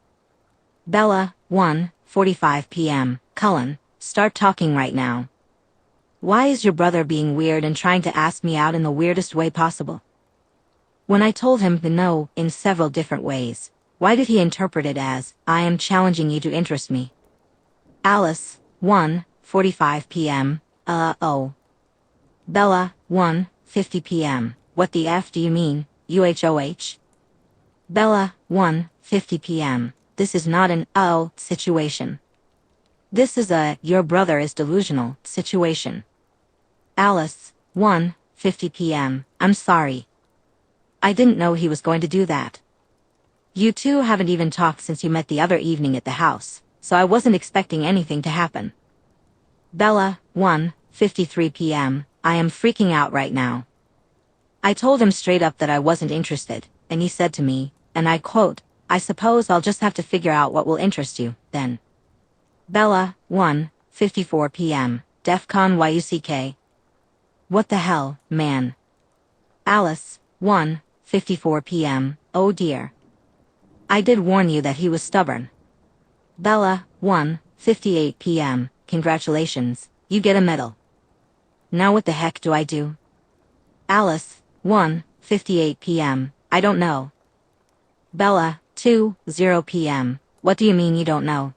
Bella, 1:45 p.m., Cullen, start talking right now. Why is your brother being weird and trying to ask me out in the weirdest way possible? When I told him the no in several different ways, why did he interpret it as, I am challenging you to interest me? Alice, 1:45 p.m., oh. Bella, 1:50 p.m., what the F do you mean, UHOH? Bella, 1:50 p.m., this is not an, oh, situation. This is a, your brother is delusional, situation. Alice, 1:50 p.m., I'm sorry. I didn't know he was going to do that. You two haven't even talked since you met the other evening at the house, so I wasn't expecting anything to happen. Bella, 1:53 p.m., I am freaking out right now. I told him straight up that I wasn't interested, and he said to me, and I quote, I suppose I'll just have to figure out what will interest you, then. Bella, 1:54 p.m., DEFCON YUCK. What the hell, man? Alice, 1:54 p.m., oh dear. I did warn you that he was stubborn. Bella, 1:58 p.m., congratulations, you get a medal. Now what the heck do I do? Alice, 1:58 p.m., I don't know. Bella, 2:0 p.m., what do you mean you don't know?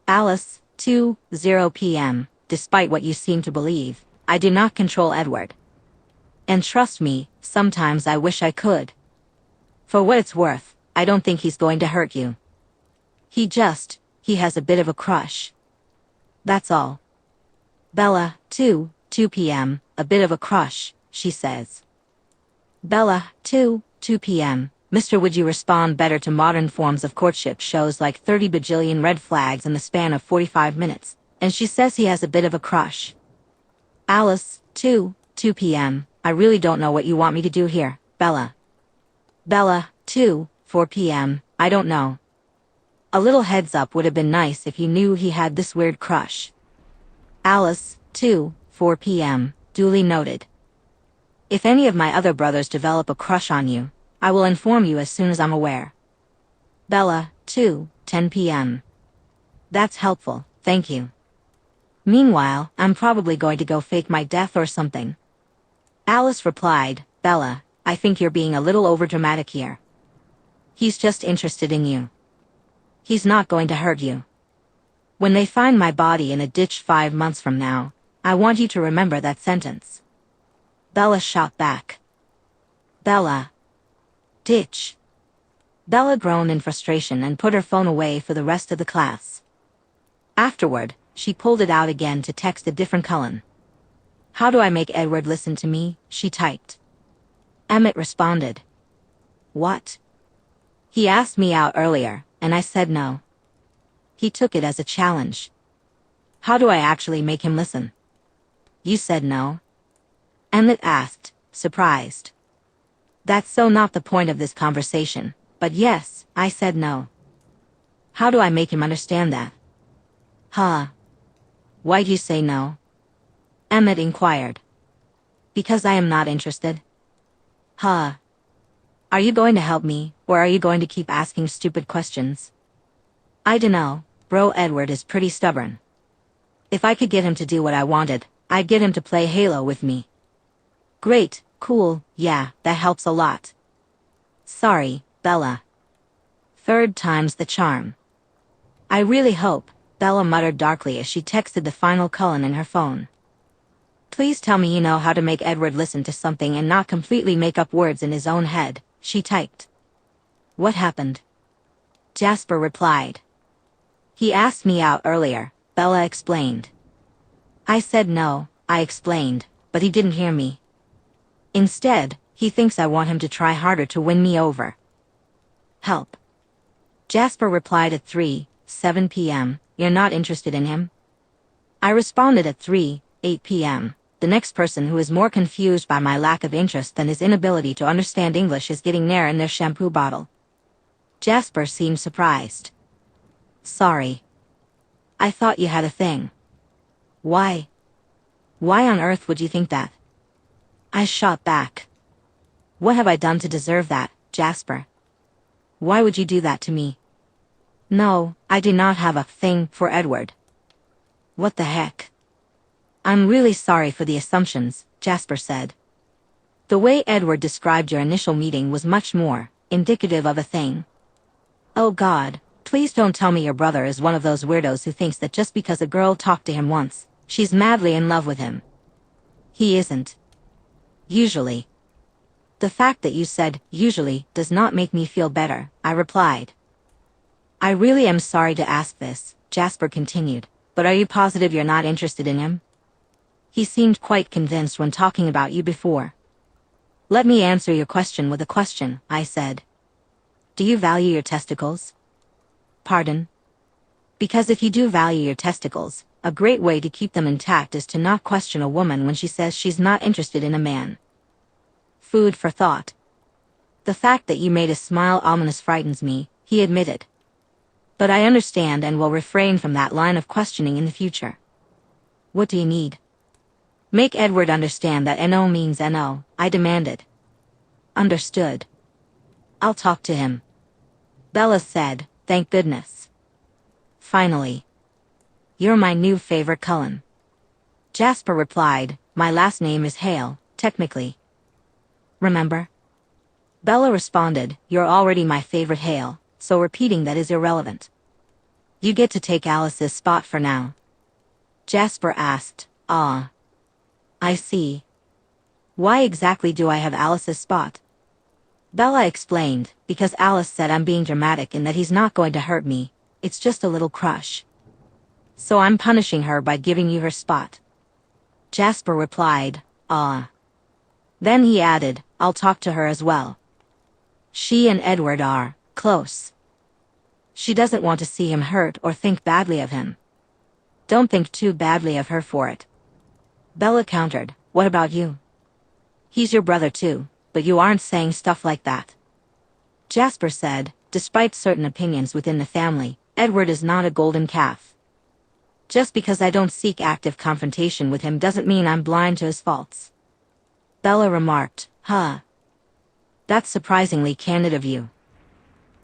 Alice, 2:0 p.m., despite what you seem to believe, I do not control Edward. And trust me, sometimes I wish I could. For what it's worth, I don't think he's going to hurt you. He has a bit of a crush. That's all. Bella, 2 p.m., a bit of a crush, she says. Bella, 2 p.m., Mr. Would you respond better to modern forms of courtship shows like 30 bajillion red flags in the span of 45 minutes, and she says he has a bit of a crush. Alice, 2 p.m., I really don't know what you want me to do here, Bella. Bella, 4 p.m., I don't know. A little heads up would have been nice if you knew he had this weird crush. Alice, 4 p.m., duly noted. If any of my other brothers develop a crush on you, I will inform you as soon as I'm aware. Bella, 10 p.m. That's helpful, thank you. Meanwhile, I'm probably going to go fake my death or something. Alice replied, Bella, I think you're being a little overdramatic here. He's just interested in you. He's not going to hurt you. When they find my body in a ditch 5 months from now, I want you to remember that sentence. Bella shot back. Bella. Ditch. Bella groaned in frustration and put her phone away for the rest of the class. Afterward, she pulled it out again to text a different Cullen. How do I make Edward listen to me? She typed. Emmett responded. What? He asked me out earlier, and I said no. He took it as a challenge. How do I actually make him listen? You said no. Emmett asked, surprised. That's so not the point of this conversation, but yes, I said no. How do I make him understand that? Huh. Why'd you say no? Emmett inquired. Because I am not interested. Huh. Are you going to help me, or are you going to keep asking stupid questions? I dunno, bro. Edward is pretty stubborn. If I could get him to do what I wanted, I'd get him to play Halo with me. Great, cool, yeah, that helps a lot. Sorry, Bella. Third time's the charm. I really hope, Bella muttered darkly as she texted the final Cullen in her phone. Please tell me you know how to make Edward listen to something and not completely make up words in his own head, she typed. What happened? Jasper replied. He asked me out earlier, Bella explained. I said no, I explained, but he didn't hear me. Instead, he thinks I want him to try harder to win me over. Help. Jasper replied at 3:07 p.m., you're not interested in him? I responded at 3:08 p.m., the next person who is more confused by my lack of interest than his inability to understand English is getting Nair in their shampoo bottle. Jasper seemed surprised. Sorry. I thought you had a thing. Why? Why on earth would you think that? I shot back. What have I done to deserve that, Jasper? Why would you do that to me? No, I do not have a thing for Edward. What the heck? I'm really sorry for the assumptions, Jasper said. The way Edward described your initial meeting was much more indicative of a thing. Oh God, please don't tell me your brother is one of those weirdos who thinks that just because a girl talked to him once, she's madly in love with him. He isn't. Usually. The fact that you said, usually, does not make me feel better, I replied. I really am sorry to ask this, Jasper continued, but are you positive you're not interested in him? He seemed quite convinced when talking about you before. Let me answer your question with a question, I said. Do you value your testicles? Pardon? Because if you do value your testicles, a great way to keep them intact is to not question a woman when she says she's not interested in a man. Food for thought. The fact that you made a smile ominous frightens me, he admitted. But I understand and will refrain from that line of questioning in the future. What do you need? Make Edward understand that NO means NO, I demanded. Understood. I'll talk to him. Bella said, thank goodness. Finally. You're my new favorite Cullen. Jasper replied, my last name is Hale, technically. Remember? Bella responded, you're already my favorite Hale, so repeating that is irrelevant. You get to take Alice's spot for now. Jasper asked, ah. I see. Why exactly do I have Alice's spot? Bella explained, because Alice said I'm being dramatic and that he's not going to hurt me, it's just a little crush. So I'm punishing her by giving you her spot. Jasper replied, ah. Then he added, I'll talk to her as well. She and Edward are close. She doesn't want to see him hurt or think badly of him. Don't think too badly of her for it. Bella countered, what about you? He's your brother too, but you aren't saying stuff like that. Jasper said, despite certain opinions within the family, Edward is not a golden calf. Just because I don't seek active confrontation with him doesn't mean I'm blind to his faults. Bella remarked, huh. That's surprisingly candid of you.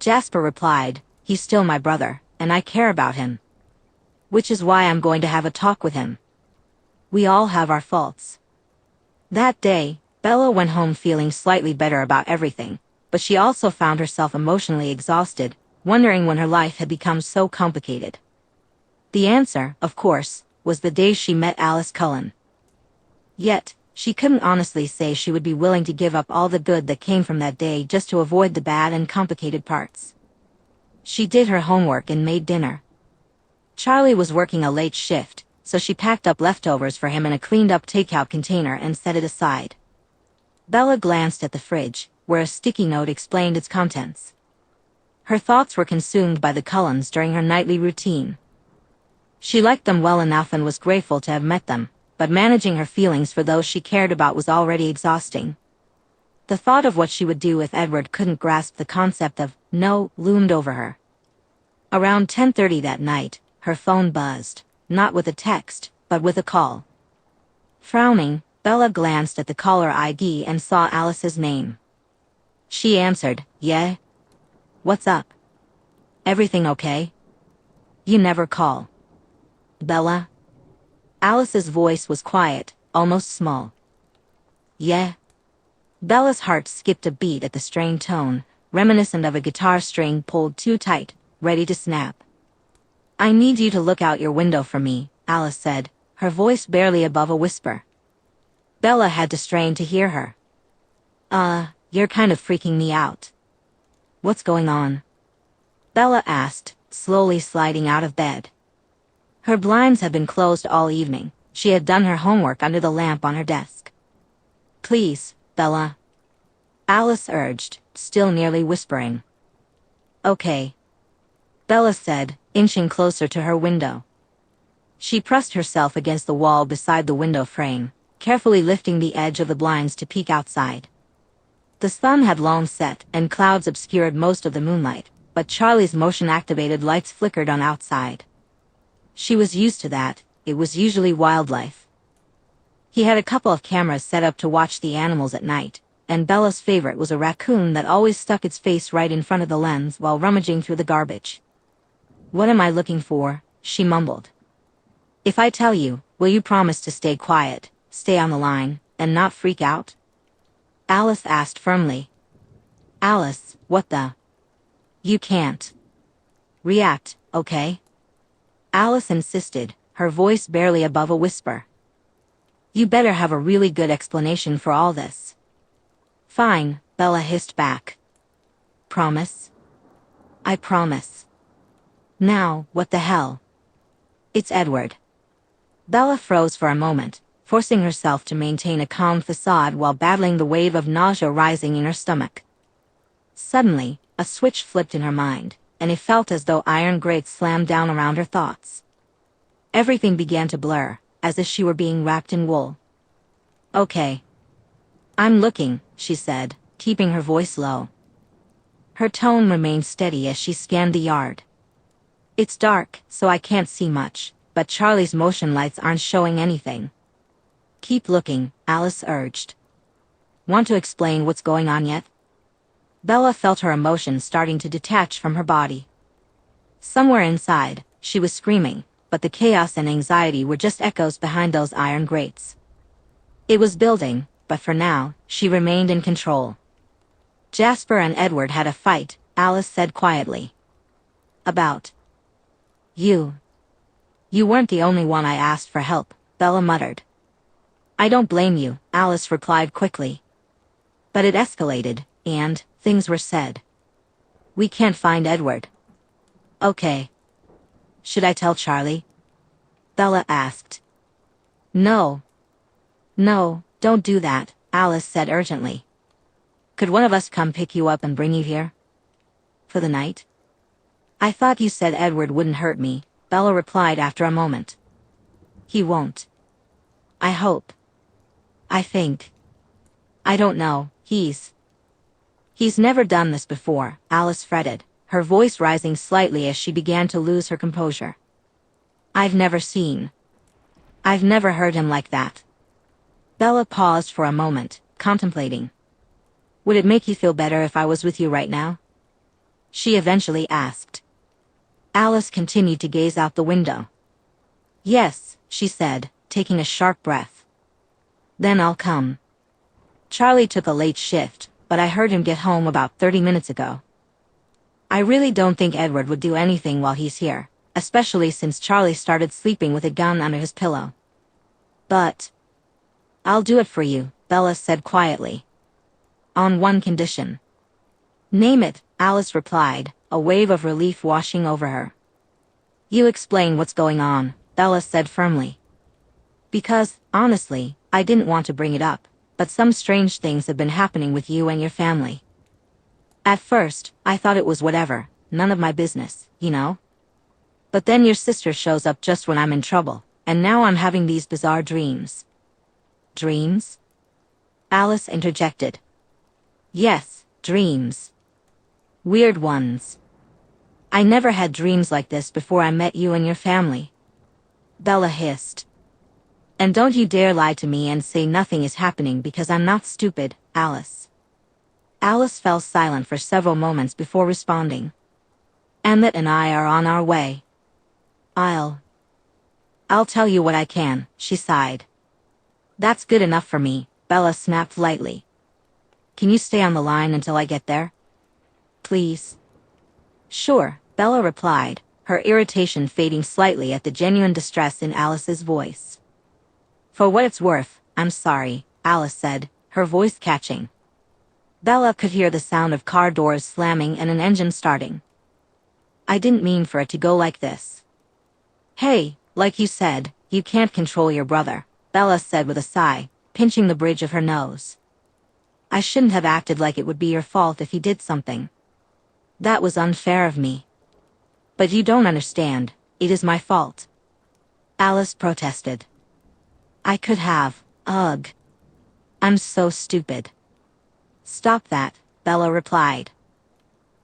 Jasper replied, he's still my brother, and I care about him. Which is why I'm going to have a talk with him. We all have our faults. That day, Bella went home feeling slightly better about everything, but she also found herself emotionally exhausted, wondering when her life had become so complicated. The answer, of course, was the day she met Alice Cullen. Yet, she couldn't honestly say she would be willing to give up all the good that came from that day just to avoid the bad and complicated parts. She did her homework and made dinner. Charlie was working a late shift, so she packed up leftovers for him in a cleaned-up takeout container and set it aside. Bella glanced at the fridge, where a sticky note explained its contents. Her thoughts were consumed by the Cullens during her nightly routine. She liked them well enough and was grateful to have met them, but managing her feelings for those she cared about was already exhausting. The thought of what she would do if Edward couldn't grasp the concept of no loomed over her. Around 10:30 that night, her phone buzzed, not with a text, but with a call. Frowning, Bella glanced at the caller ID and saw Alice's name. She answered, yeah. What's up? Everything okay? You never call. Bella? Alice's voice was quiet, almost small. Yeah. Bella's heart skipped a beat at the strained tone, reminiscent of a guitar string pulled too tight, ready to snap. I need you to look out your window for me, Alice said, her voice barely above a whisper. Bella had to strain to hear her. You're kind of freaking me out. What's going on? Bella asked, slowly sliding out of bed. Her blinds had been closed all evening. She had done her homework under the lamp on her desk. Please, Bella. Alice urged, still nearly whispering. Okay. Bella said, inching closer to her window. She pressed herself against the wall beside the window frame, carefully lifting the edge of the blinds to peek outside. The sun had long set, and clouds obscured most of the moonlight, but Charlie's motion-activated lights flickered on outside. She was used to that, it was usually wildlife. He had a couple of cameras set up to watch the animals at night, and Bella's favorite was a raccoon that always stuck its face right in front of the lens while rummaging through the garbage. What am I looking for? She mumbled. If I tell you, will you promise to stay quiet, stay on the line, and not freak out? Alice asked firmly. Alice, what the? You can't react, okay? Alice insisted, her voice barely above a whisper. You better have a really good explanation for all this. Fine, Bella hissed back. Promise? I promise. Now, what the hell? It's Edward. Bella froze for a moment, forcing herself to maintain a calm facade while battling the wave of nausea rising in her stomach. Suddenly, a switch flipped in her mind, and it felt as though iron grates slammed down around her thoughts. Everything began to blur, as if she were being wrapped in wool. Okay. I'm looking, she said, keeping her voice low. Her tone remained steady as she scanned the yard. It's dark, so I can't see much, but Charlie's motion lights aren't showing anything. Keep looking, Alice urged. Want to explain what's going on yet? Bella felt her emotions starting to detach from her body. Somewhere inside, she was screaming, but the chaos and anxiety were just echoes behind those iron grates. It was building, but for now, she remained in control. Jasper and Edward had a fight, Alice said quietly. About you. You weren't the only one I asked for help, Bella muttered. I don't blame you, Alice replied quickly. But it escalated, and things were said. We can't find Edward. Okay. Should I tell Charlie? Bella asked. No. No, don't do that, Alice said urgently. Could one of us come pick you up and bring you here? For the night? I thought you said Edward wouldn't hurt me, Bella replied after a moment. He won't. I hope. I think. I don't know, he's never done this before, Alice fretted, her voice rising slightly as she began to lose her composure. I've never heard him like that. Bella paused for a moment, contemplating. Would it make you feel better if I was with you right now? She eventually asked. Alice continued to gaze out the window. Yes, she said, taking a sharp breath. Then I'll come. Charlie took a late shift, but I heard him get home about 30 minutes ago. I really don't think Edward would do anything while he's here, especially since Charlie started sleeping with a gun under his pillow. But I'll do it for you, Bella said quietly. On one condition. Name it, Alice replied, a wave of relief washing over her. You explain what's going on, Bella said firmly. Because, honestly, I didn't want to bring it up, but some strange things have been happening with you and your family. At first, I thought it was whatever, none of my business, you know? But then your sister shows up just when I'm in trouble, and now I'm having these bizarre dreams. Dreams? Alice interjected. Yes, dreams. Weird ones. I never had dreams like this before I met you and your family. Bella hissed. And don't you dare lie to me and say nothing is happening because I'm not stupid, Alice. Alice fell silent for several moments before responding. Emmett and I are on our way. I'll tell you what I can, she sighed. That's good enough for me, Bella snapped lightly. Can you stay on the line until I get there? Please. Sure, Bella replied, her irritation fading slightly at the genuine distress in Alice's voice. For what it's worth, I'm sorry, Alice said, her voice catching. Bella could hear the sound of car doors slamming and an engine starting. I didn't mean for it to go like this. Hey, like you said, you can't control your brother, Bella said with a sigh, pinching the bridge of her nose. I shouldn't have acted like it would be your fault if he did something. That was unfair of me. But you don't understand, it is my fault. Alice protested. I could have, ugh. I'm so stupid. Stop that, Bella replied.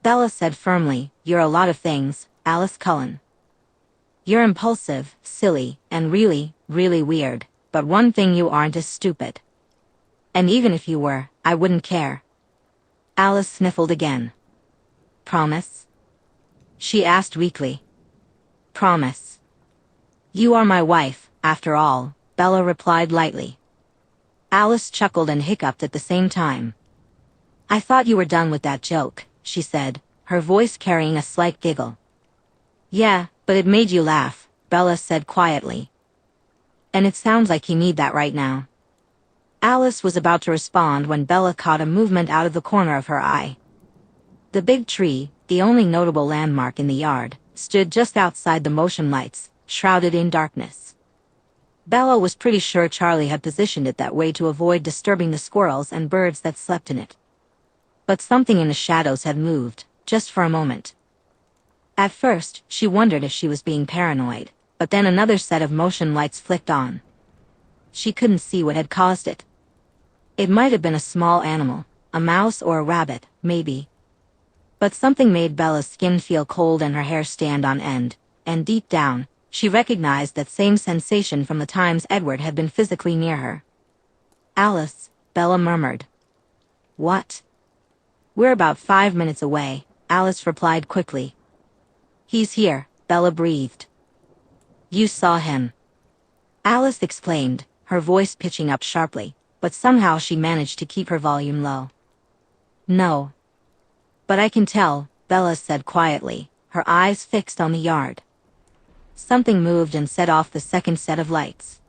Bella said firmly, you're a lot of things, Alice Cullen. You're impulsive, silly, and really, really weird, but one thing you aren't is stupid. And even if you were, I wouldn't care. Alice sniffled again. Promise? She asked weakly. Promise. You are my wife, after all, Bella replied lightly. Alice chuckled and hiccuped at the same time. I thought you were done with that joke, she said, her voice carrying a slight giggle. Yeah, but it made you laugh, Bella said quietly. And it sounds like you need that right now. Alice was about to respond when Bella caught a movement out of the corner of her eye. The big tree, the only notable landmark in the yard, stood just outside the motion lights, shrouded in darkness. Bella was pretty sure Charlie had positioned it that way to avoid disturbing the squirrels and birds that slept in it. But something in the shadows had moved, just for a moment. At first, she wondered if she was being paranoid, but then another set of motion lights flicked on. She couldn't see what had caused it. It might have been a small animal, a mouse or a rabbit, maybe. But something made Bella's skin feel cold and her hair stand on end, and deep down, she recognized that same sensation from the times Edward had been physically near her. Alice, Bella murmured. What? We're about 5 minutes away, Alice replied quickly. He's here, Bella breathed. You saw him. Alice exclaimed, her voice pitching up sharply, but somehow she managed to keep her volume low. No. But I can tell, Bella said quietly, her eyes fixed on the yard. Something moved and set off the second set of lights.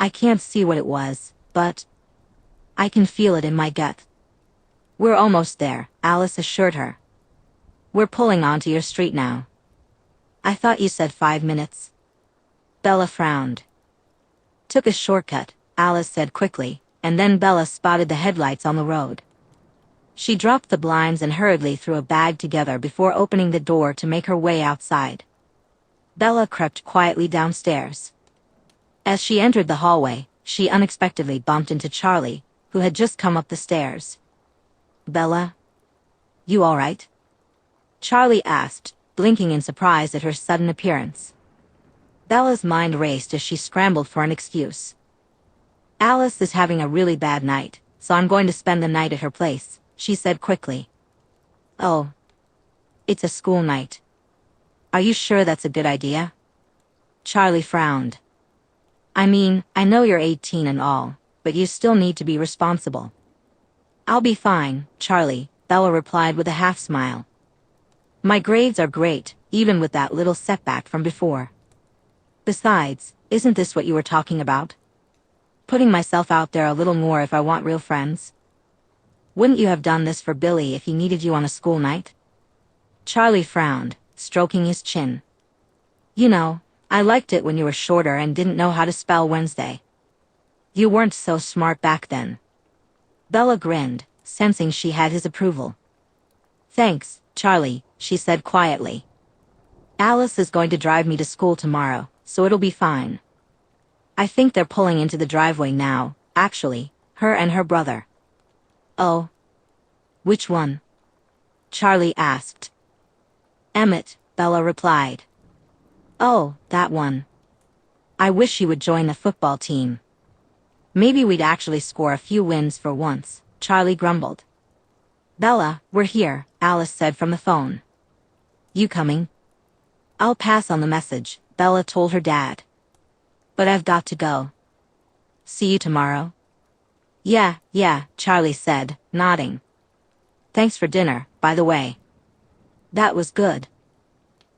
I can't see what it was, but I can feel it in my gut. We're almost there, Alice assured her. We're pulling onto your street now. I thought you said 5 minutes. Bella frowned. Took a shortcut, Alice said quickly, and then Bella spotted the headlights on the road. She dropped the blinds and hurriedly threw a bag together before opening the door to make her way outside. Bella crept quietly downstairs. As she entered the hallway, she unexpectedly bumped into Charlie, who had just come up the stairs. Bella? You all right? Charlie asked, blinking in surprise at her sudden appearance. Bella's mind raced as she scrambled for an excuse. Alice is having a really bad night, so I'm going to spend the night at her place, she said quickly. Oh. It's a school night. Are you sure that's a good idea? Charlie frowned. I mean, I know you're 18 and all, but you still need to be responsible. I'll be fine, Charlie, Bella replied with a half-smile. My grades are great, even with that little setback from before. Besides, isn't this what you were talking about? Putting myself out there a little more if I want real friends? Wouldn't you have done this for Billy if he needed you on a school night? Charlie frowned, stroking his chin. You know, I liked it when you were shorter and didn't know how to spell Wednesday. You weren't so smart back then. Bella grinned, sensing she had his approval. Thanks, Charlie, she said quietly. Alice is going to drive me to school tomorrow, so it'll be fine. I think they're pulling into the driveway now, actually, her and her brother. Oh. Which one? Charlie asked. Emmett, Bella replied. Oh, that one. I wish he would join the football team. Maybe we'd actually score a few wins for once, Charlie grumbled. Bella, we're here, Alice said from the phone. You coming? I'll pass on the message, Bella told her dad. But I've got to go. See you tomorrow? Yeah, Charlie said, nodding. Thanks for dinner, by the way. That was good.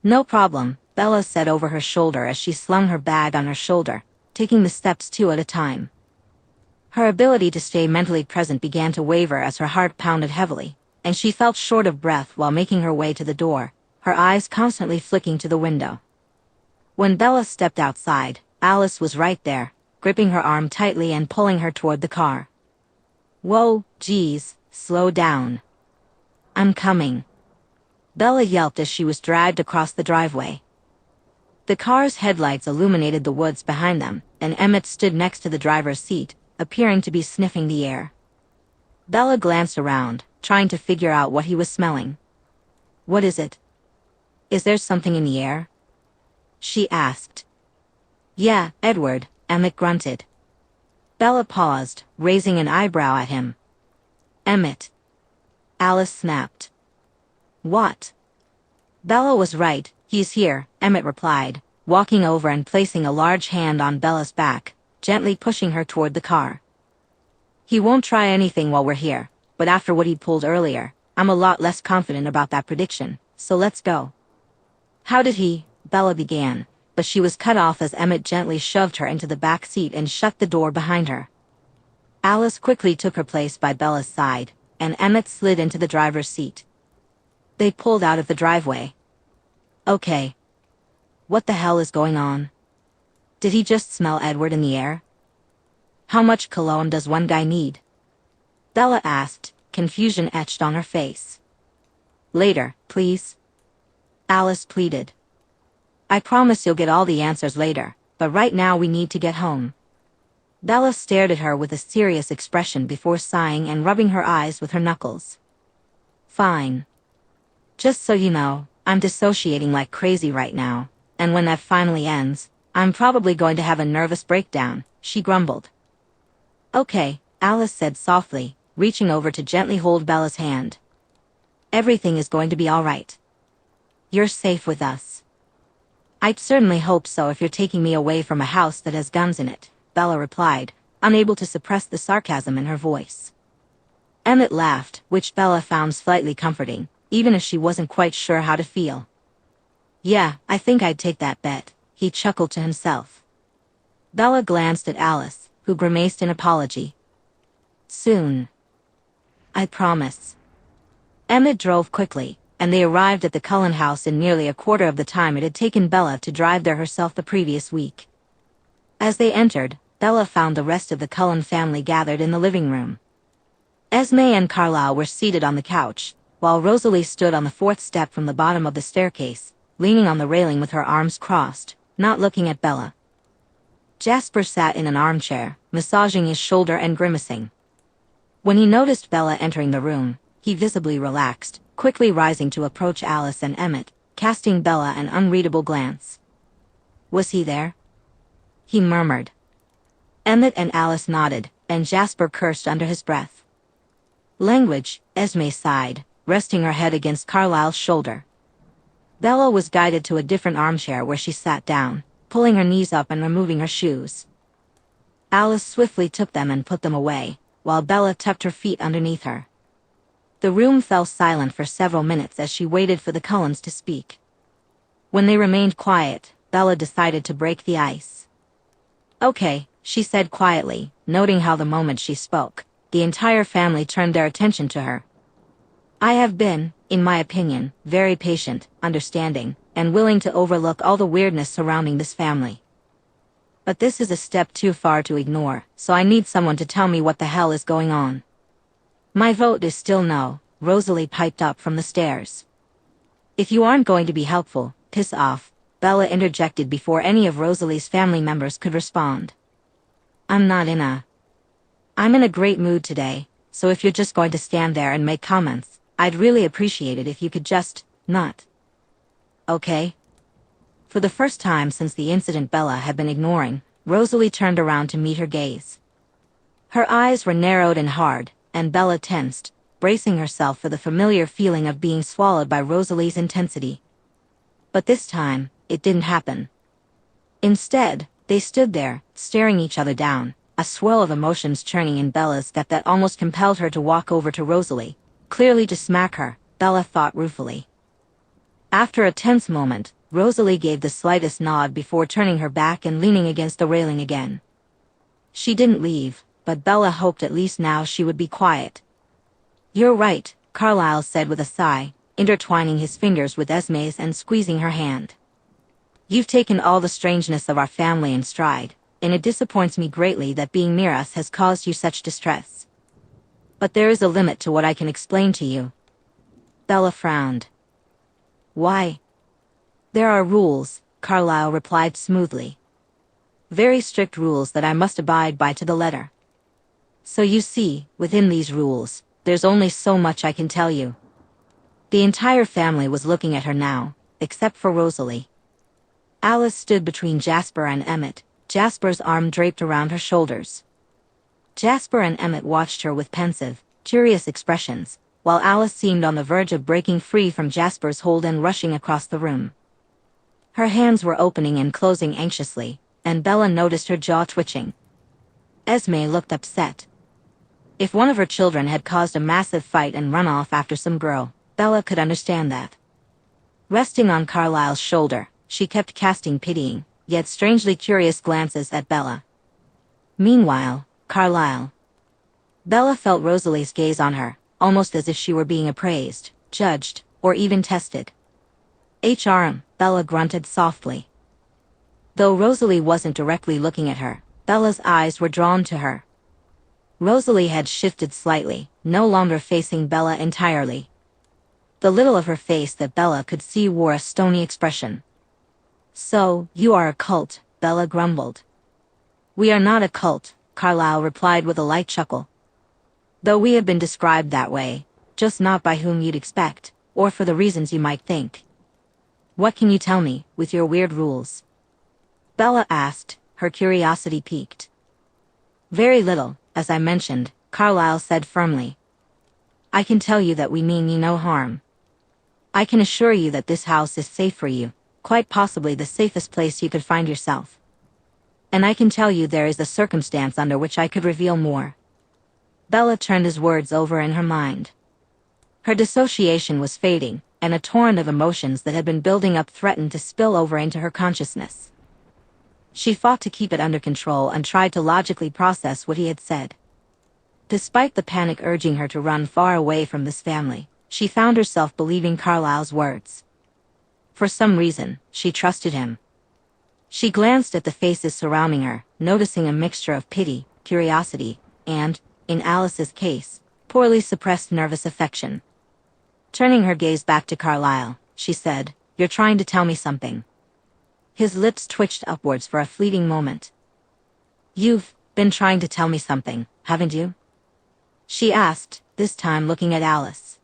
No problem, Bella said over her shoulder as she slung her bag on her shoulder, taking the steps 2 at a time. Her ability to stay mentally present began to waver as her heart pounded heavily, and she felt short of breath while making her way to the door, her eyes constantly flicking to the window. When Bella stepped outside, Alice was right there, gripping her arm tightly and pulling her toward the car. Whoa, geez, slow down. I'm coming. Bella yelped as she was dragged across the driveway. The car's headlights illuminated the woods behind them, and Emmett stood next to the driver's seat, appearing to be sniffing the air. Bella glanced around, trying to figure out what he was smelling. What is it? Is there something in the air? She asked. Yeah, Edward, Emmett grunted. Bella paused, raising an eyebrow at him. Emmett. Alice snapped. What? Bella was right, he's here, Emmett replied, walking over and placing a large hand on Bella's back, gently pushing her toward the car. He won't try anything while we're here, but after what he pulled earlier, I'm a lot less confident about that prediction, so let's go. How did he? Bella began, but she was cut off as Emmett gently shoved her into the back seat and shut the door behind her. Alice quickly took her place by Bella's side, and Emmett slid into the driver's seat. They pulled out of the driveway. Okay. What the hell is going on? Did he just smell Edward in the air? How much cologne does one guy need? Bella asked, confusion etched on her face. Later, please. Alice pleaded. I promise you'll get all the answers later, but right now we need to get home. Bella stared at her with a serious expression before sighing and rubbing her eyes with her knuckles. Fine. Just so you know, I'm dissociating like crazy right now, and when that finally ends, I'm probably going to have a nervous breakdown, she grumbled. Okay, Alice said softly, reaching over to gently hold Bella's hand. Everything is going to be all right. You're safe with us. I'd certainly hope so if you're taking me away from a house that has guns in it, Bella replied, unable to suppress the sarcasm in her voice. Emmett laughed, which Bella found slightly comforting, even if she wasn't quite sure how to feel. Yeah, I think I'd take that bet, he chuckled to himself. Bella glanced at Alice, who grimaced in apology. Soon. I promise. Emmett drove quickly, and they arrived at the Cullen house in nearly a quarter of the time it had taken Bella to drive there herself the previous week. As they entered, Bella found the rest of the Cullen family gathered in the living room. Esme and Carlisle were seated on the couch, while Rosalie stood on the fourth step from the bottom of the staircase, leaning on the railing with her arms crossed, not looking at Bella. Jasper sat in an armchair, massaging his shoulder and grimacing. When he noticed Bella entering the room, he visibly relaxed, quickly rising to approach Alice and Emmett, casting Bella an unreadable glance. Was he there? He murmured. Emmett and Alice nodded, and Jasper cursed under his breath. Language, Esme sighed, resting her head against Carlisle's shoulder. Bella was guided to a different armchair where she sat down, pulling her knees up and removing her shoes. Alice swiftly took them and put them away, while Bella tucked her feet underneath her. The room fell silent for several minutes as she waited for the Cullens to speak. When they remained quiet, Bella decided to break the ice. Okay, she said quietly, noting how the moment she spoke, the entire family turned their attention to her. I have been, in my opinion, very patient, understanding, and willing to overlook all the weirdness surrounding this family. But this is a step too far to ignore, so I need someone to tell me what the hell is going on. My vote is still no, Rosalie piped up from the stairs. If you aren't going to be helpful, piss off, Bella interjected before any of Rosalie's family members could respond. I'm in a great mood today, so if you're just going to stand there and make comments, I'd really appreciate it if you could just, not. Okay? For the first time since the incident Bella had been ignoring, Rosalie turned around to meet her gaze. Her eyes were narrowed and hard, and Bella tensed, bracing herself for the familiar feeling of being swallowed by Rosalie's intensity. But this time, it didn't happen. Instead, they stood there, staring each other down, a swirl of emotions churning in Bella's gut that almost compelled her to walk over to Rosalie, clearly to smack her, Bella thought ruefully. After a tense moment, Rosalie gave the slightest nod before turning her back and leaning against the railing again. She didn't leave, but Bella hoped at least now she would be quiet. You're right, Carlisle said with a sigh, intertwining his fingers with Esme's and squeezing her hand. You've taken all the strangeness of our family in stride, and it disappoints me greatly that being near us has caused you such distress. But there is a limit to what I can explain to you. Bella frowned. Why? There are rules, Carlisle replied smoothly. Very strict rules that I must abide by to the letter. So you see, within these rules, there's only so much I can tell you. The entire family was looking at her now, except for Rosalie. Alice stood between Jasper and Emmett, Jasper's arm draped around her shoulders. Jasper and Emmett watched her with pensive, curious expressions, while Alice seemed on the verge of breaking free from Jasper's hold and rushing across the room. Her hands were opening and closing anxiously, and Bella noticed her jaw twitching. Esme looked upset. If one of her children had caused a massive fight and run off after some girl, Bella could understand that. Resting on Carlisle's shoulder, she kept casting pitying, yet strangely curious glances at Bella. Meanwhile, Carlisle. Bella felt Rosalie's gaze on her, almost as if she were being appraised, judged, or even tested. Bella grunted softly. Though Rosalie wasn't directly looking at her, Bella's eyes were drawn to her. Rosalie had shifted slightly, no longer facing Bella entirely. The little of her face that Bella could see wore a stony expression. "So, you are a cult," Bella grumbled. "We are not a cult," Carlisle replied with a light chuckle. "Though we have been described that way, just not by whom you'd expect, or for the reasons you might think." "What can you tell me, with your weird rules?" Bella asked, her curiosity piqued. "Very little, as I mentioned," Carlisle said firmly. "I can tell you that we mean you no harm. I can assure you that this house is safe for you, quite possibly the safest place you could find yourself. And I can tell you there is a circumstance under which I could reveal more." Bella turned his words over in her mind. Her dissociation was fading, and a torrent of emotions that had been building up threatened to spill over into her consciousness. She fought to keep it under control and tried to logically process what he had said. Despite the panic urging her to run far away from this family, she found herself believing Carlisle's words. For some reason, she trusted him. She glanced at the faces surrounding her, noticing a mixture of pity, curiosity, and, in Alice's case, poorly suppressed nervous affection. Turning her gaze back to Carlisle, she said, "You're trying to tell me something." His lips twitched upwards for a fleeting moment. "You've been trying to tell me something, haven't you?" she asked, this time looking at Alice.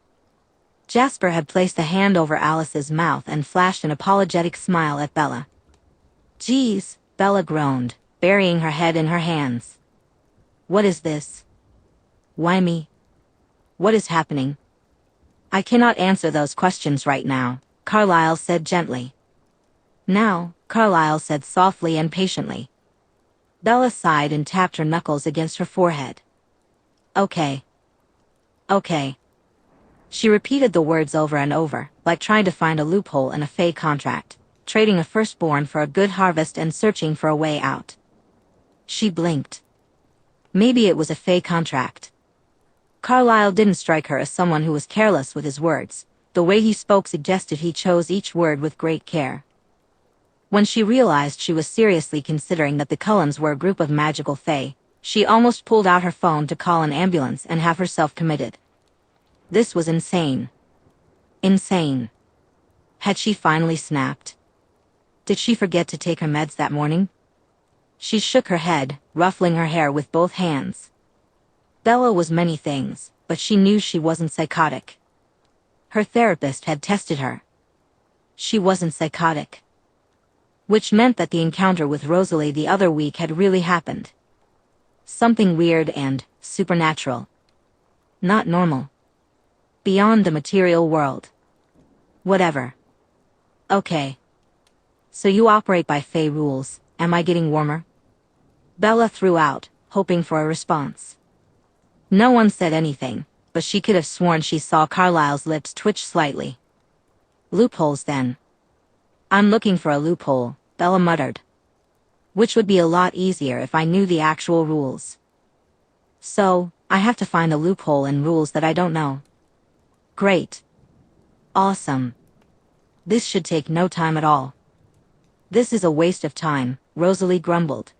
Jasper had placed a hand over Alice's mouth and flashed an apologetic smile at Bella. "Geez," Bella groaned, burying her head in her hands. "What is this? Why me? What is happening?" "I cannot answer those questions right now," Carlisle said gently. "Now," Carlisle said softly and patiently. Bella sighed and tapped her knuckles against her forehead. "Okay. Okay." She repeated the words over and over, like trying to find a loophole in a fey contract, trading a firstborn for a good harvest and searching for a way out. She blinked. Maybe it was a fey contract. Carlisle didn't strike her as someone who was careless with his words. The way he spoke suggested he chose each word with great care. When she realized she was seriously considering that the Cullens were a group of magical fae, she almost pulled out her phone to call an ambulance and have herself committed. This was insane. Insane. Had she finally snapped? Did she forget to take her meds that morning? She shook her head, ruffling her hair with both hands. Bella was many things, but she knew she wasn't psychotic. Her therapist had tested her. She wasn't psychotic. Which meant that the encounter with Rosalie the other week had really happened. Something weird and supernatural. Not normal. Beyond the material world. Whatever. Okay. So you operate by Fey rules, am I getting warmer? Bella threw out, hoping for a response. No one said anything, but she could have sworn she saw Carlisle's lips twitch slightly. Loopholes then. "I'm looking for a loophole," Bella muttered. "Which would be a lot easier if I knew the actual rules. So, I have to find the loophole in rules that I don't know." "Great. Awesome. This should take no time at all." "This is a waste of time," Rosalie grumbled.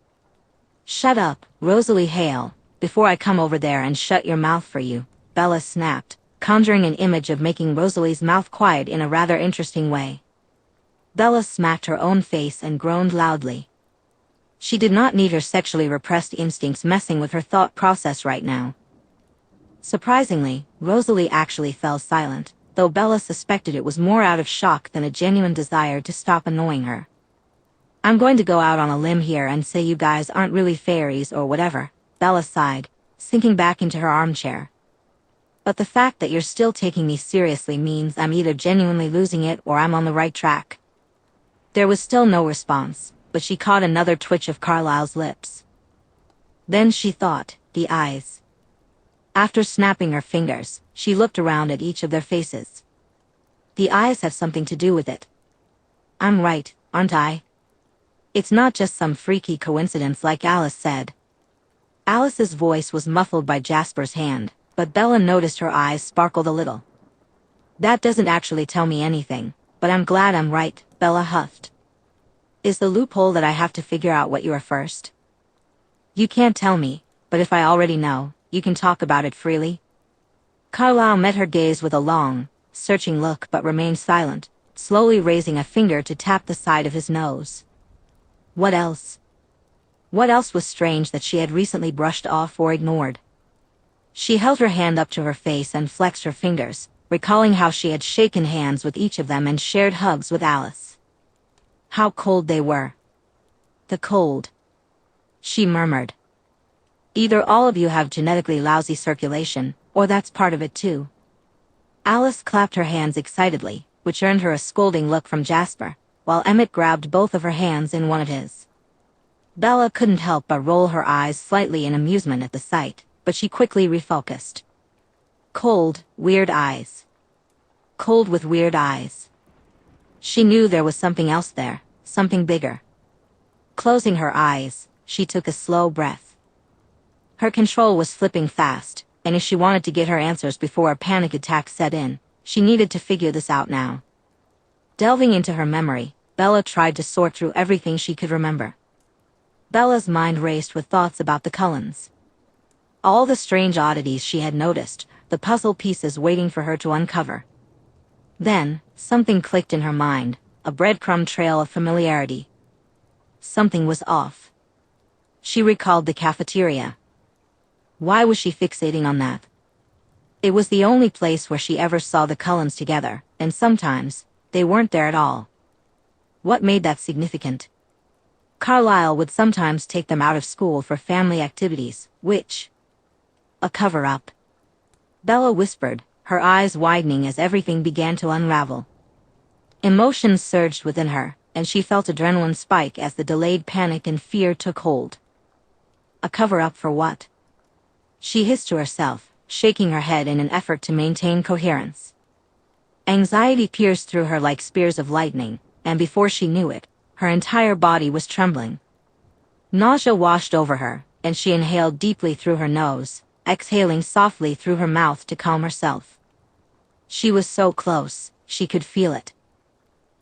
"Shut up, Rosalie Hale, before I come over there and shut your mouth for you," Bella snapped, conjuring an image of making Rosalie's mouth quiet in a rather interesting way. Bella smacked her own face and groaned loudly. She did not need her sexually repressed instincts messing with her thought process right now. Surprisingly, Rosalie actually fell silent, though Bella suspected it was more out of shock than a genuine desire to stop annoying her. "I'm going to go out on a limb here and say you guys aren't really fairies or whatever," Bella sighed, sinking back into her armchair. "But the fact that you're still taking me seriously means I'm either genuinely losing it or I'm on the right track." There was still no response, but she caught another twitch of Carlisle's lips. Then she thought, the eyes. After snapping her fingers, she looked around at each of their faces. The eyes have something to do with it. I'm right, aren't I? It's not just some freaky coincidence like Alice said. Alice's voice was muffled by Jasper's hand, but Bella noticed her eyes sparkled a little. That doesn't actually tell me anything, but I'm glad I'm right, Bella huffed. Is the loophole that I have to figure out what you are first? You can't tell me, but if I already know, you can talk about it freely. Carlisle met her gaze with a long, searching look but remained silent, slowly raising a finger to tap the side of his nose. What else? What else was strange that she had recently brushed off or ignored? She held her hand up to her face and flexed her fingers, recalling how she had shaken hands with each of them and shared hugs with Alice. How cold they were. The cold. She murmured. Either all of you have genetically lousy circulation, or that's part of it too. Alice clapped her hands excitedly, which earned her a scolding look from Jasper, while Emmett grabbed both of her hands in one of his. Bella couldn't help but roll her eyes slightly in amusement at the sight, but she quickly refocused. Cold, weird eyes. Cold with weird eyes. She knew there was something else there, something bigger. Closing her eyes, she took a slow breath. Her control was slipping fast, and if she wanted to get her answers before a panic attack set in, she needed to figure this out now. Delving into her memory, Bella tried to sort through everything she could remember. Bella's mind raced with thoughts about the Cullens. All the strange oddities she had noticed, the puzzle pieces waiting for her to uncover. Then, something clicked in her mind, a breadcrumb trail of familiarity. Something was off. She recalled the cafeteria. Why was she fixating on that? It was the only place where she ever saw the Cullens together, and sometimes, they weren't there at all. What made that significant? Carlisle would sometimes take them out of school for family activities, which... A cover-up. Bella whispered, her eyes widening as everything began to unravel. Emotions surged within her, and she felt adrenaline spike as the delayed panic and fear took hold. A cover-up for what? She hissed to herself, shaking her head in an effort to maintain coherence. Anxiety pierced through her like spears of lightning, and before she knew it, her entire body was trembling. Nausea washed over her, and she inhaled deeply through her nose, exhaling softly through her mouth to calm herself. She was so close, she could feel it.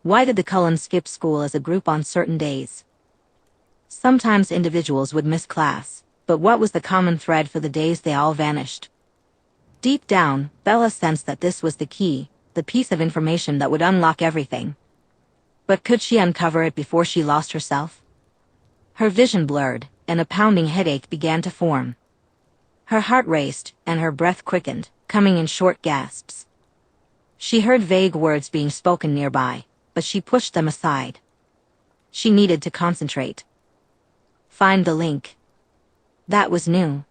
Why did the Cullens skip school as a group on certain days? Sometimes individuals would miss class, but what was the common thread for the days they all vanished? Deep down, Bella sensed that this was the key, the piece of information that would unlock everything. But could she uncover it before she lost herself? Her vision blurred, and a pounding headache began to form. Her heart raced, and her breath quickened, coming in short gasps. She heard vague words being spoken nearby, but she pushed them aside. She needed to concentrate. Find the link. That was new.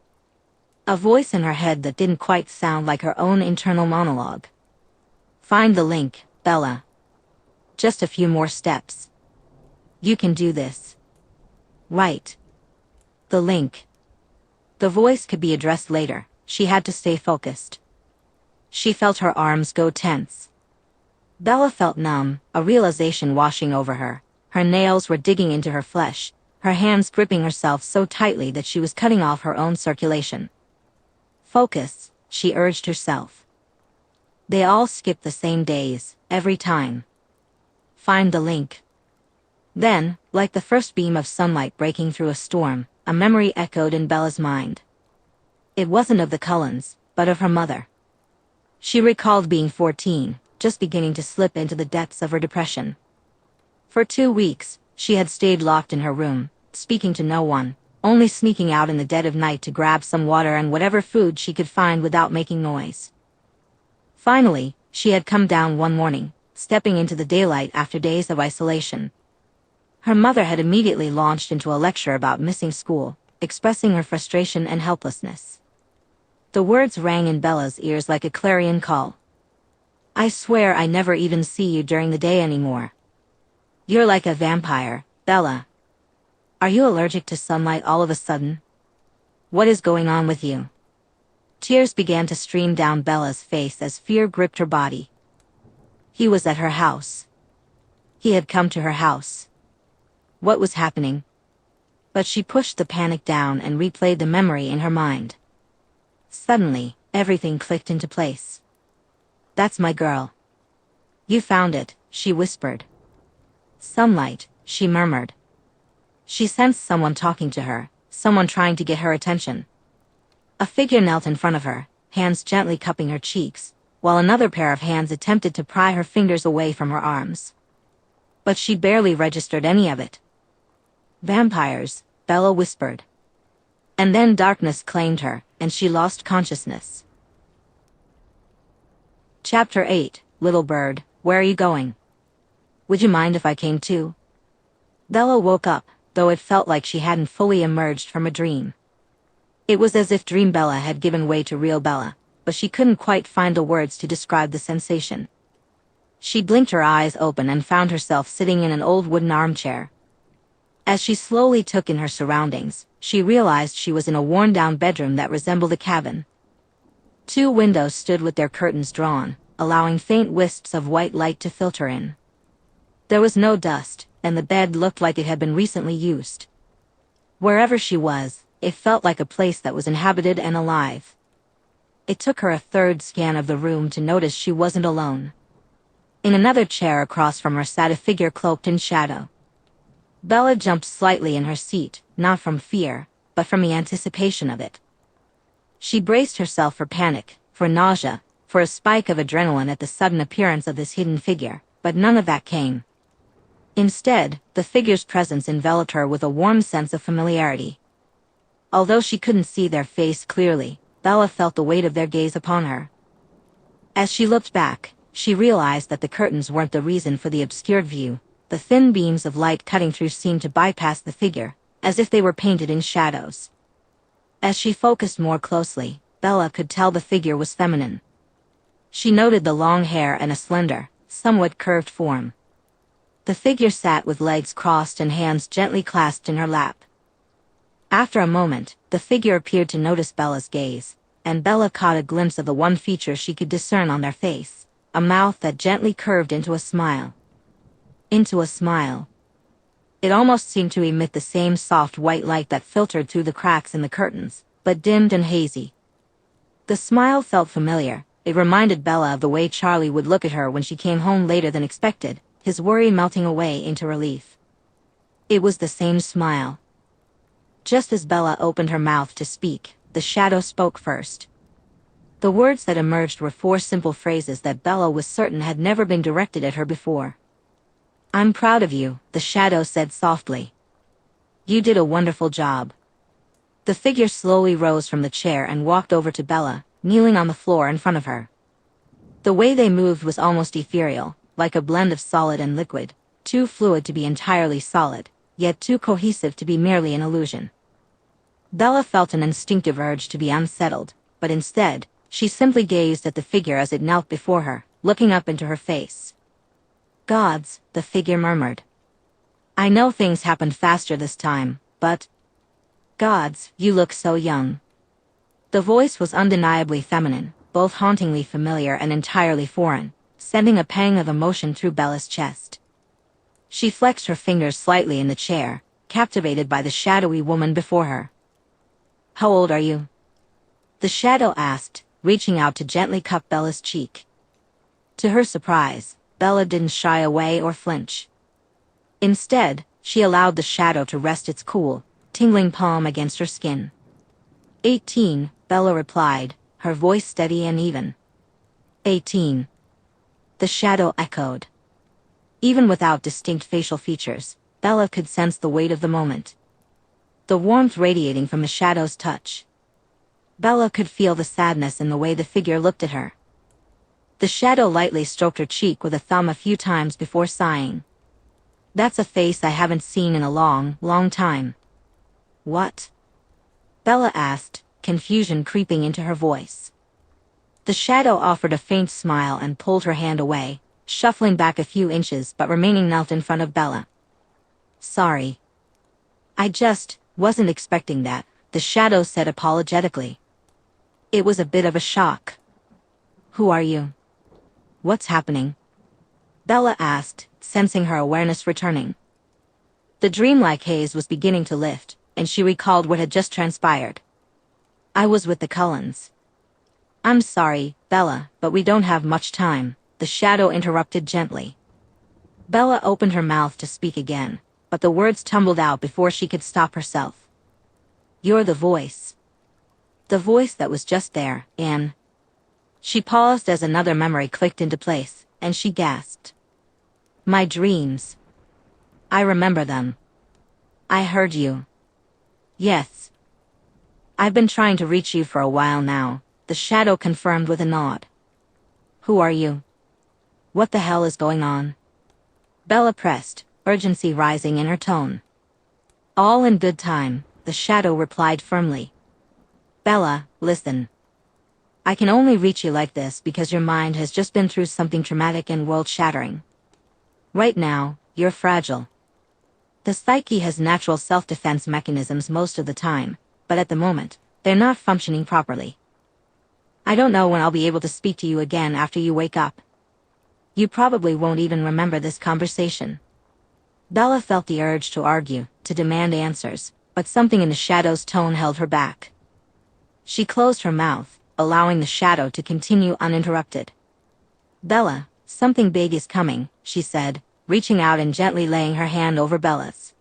A voice in her head that didn't quite sound like her own internal monologue. Find the link, Bella. Just a few more steps. You can do this. Right. The link. The voice could be addressed later, she had to stay focused. She felt her arms go tense. Bella felt numb, a realization washing over her. Her nails were digging into her flesh, her hands gripping herself so tightly that she was cutting off her own circulation. Focus, she urged herself. They all skip the same days, every time. Find the link. Then, like the first beam of sunlight breaking through a storm, a memory echoed in Bella's mind. It wasn't of the Cullens, but of her mother. She recalled being 14, just beginning to slip into the depths of her depression. For 2 weeks, she had stayed locked in her room, speaking to no one, only sneaking out in the dead of night to grab some water and whatever food she could find without making noise. Finally, she had come down one morning, stepping into the daylight after days of isolation. Her mother had immediately launched into a lecture about missing school, expressing her frustration and helplessness. The words rang in Bella's ears like a clarion call. I swear I never even see you during the day anymore. You're like a vampire, Bella. Are you allergic to sunlight all of a sudden? What is going on with you? Tears began to stream down Bella's face as fear gripped her body. He was at her house. He had come to her house. What was happening? But she pushed the panic down and replayed the memory in her mind. Suddenly, everything clicked into place. That's my girl. You found it, she whispered. Sunlight, she murmured. She sensed someone talking to her, someone trying to get her attention. A figure knelt in front of her, hands gently cupping her cheeks, while another pair of hands attempted to pry her fingers away from her arms. But she barely registered any of it. Vampires, Bella whispered. And then darkness claimed her, and she lost consciousness. Chapter 8, Little Bird, Where are you going? Would you mind if I came too? Bella woke up, though it felt like she hadn't fully emerged from a dream. It was as if Dream Bella had given way to real Bella, but she couldn't quite find the words to describe the sensation. She blinked her eyes open and found herself sitting in an old wooden armchair. As she slowly took in her surroundings, she realized she was in a worn-down bedroom that resembled a cabin. 2 windows stood with their curtains drawn, allowing faint wisps of white light to filter in. There was no dust, and the bed looked like it had been recently used. Wherever she was, it felt like a place that was inhabited and alive. It took her a third scan of the room to notice she wasn't alone. In another chair across from her sat a figure cloaked in shadow. Bella jumped slightly in her seat, not from fear, but from the anticipation of it. She braced herself for panic, for nausea, for a spike of adrenaline at the sudden appearance of this hidden figure, but none of that came. Instead, the figure's presence enveloped her with a warm sense of familiarity. Although she couldn't see their face clearly, Bella felt the weight of their gaze upon her. As she looked back, she realized that the curtains weren't the reason for the obscured view. The thin beams of light cutting through seemed to bypass the figure, as if they were painted in shadows. As she focused more closely, Bella could tell the figure was feminine. She noted the long hair and a slender, somewhat curved form. The figure sat with legs crossed and hands gently clasped in her lap. After a moment, the figure appeared to notice Bella's gaze, and Bella caught a glimpse of the one feature she could discern on their face, a mouth that gently curved into a smile. Into a smile. It almost seemed to emit the same soft white light that filtered through the cracks in the curtains, but dimmed and hazy. The smile felt familiar. It reminded Bella of the way Charlie would look at her when she came home later than expected, his worry melting away into relief. It was the same smile. Just as Bella opened her mouth to speak, the shadow spoke first. The words that emerged were 4 simple phrases that Bella was certain had never been directed at her before. I'm proud of you, the shadow said softly. You did a wonderful job. The figure slowly rose from the chair and walked over to Bella, kneeling on the floor in front of her. The way they moved was almost ethereal, like a blend of solid and liquid, too fluid to be entirely solid, yet too cohesive to be merely an illusion. Bella felt an instinctive urge to be unsettled, but instead, she simply gazed at the figure as it knelt before her, looking up into her face. Gods, the figure murmured. I know things happened faster this time, but... Gods, you look so young. The voice was undeniably feminine, both hauntingly familiar and entirely foreign, sending a pang of emotion through Bella's chest. She flexed her fingers slightly in the chair, captivated by the shadowy woman before her. How old are you? The shadow asked, reaching out to gently cup Bella's cheek. To her surprise, Bella didn't shy away or flinch. Instead, she allowed the shadow to rest its cool, tingling palm against her skin. 18, Bella replied, her voice steady and even. 18. The shadow echoed. Even without distinct facial features, Bella could sense the weight of the moment. The warmth radiating from the shadow's touch. Bella could feel the sadness in the way the figure looked at her. The shadow lightly stroked her cheek with a thumb a few times before sighing. That's a face I haven't seen in a long, long time. What? Bella asked, confusion creeping into her voice. The shadow offered a faint smile and pulled her hand away, shuffling back a few inches but remaining knelt in front of Bella. Sorry. I just wasn't expecting that, the shadow said apologetically. It was a bit of a shock. Who are you? What's happening? Bella asked, sensing her awareness returning. The dreamlike haze was beginning to lift, and she recalled what had just transpired. I was with the Cullens. I'm sorry, Bella, but we don't have much time, the shadow interrupted gently. Bella opened her mouth to speak again, but the words tumbled out before she could stop herself. You're the voice. The voice that was just there, Anne. She paused as another memory clicked into place, and she gasped. My dreams. I remember them. I heard you. Yes. I've been trying to reach you for a while now, the shadow confirmed with a nod. Who are you? What the hell is going on? Bella pressed, urgency rising in her tone. All in good time, the shadow replied firmly. Bella, listen. I can only reach you like this because your mind has just been through something traumatic and world-shattering. Right now, you're fragile. The psyche has natural self-defense mechanisms most of the time, but at the moment, they're not functioning properly. I don't know when I'll be able to speak to you again after you wake up. You probably won't even remember this conversation. Bella felt the urge to argue, to demand answers, but something in the shadow's tone held her back. She closed her mouth, allowing the shadow to continue uninterrupted. Bella, something big is coming, she said, reaching out and gently laying her hand over Bella's.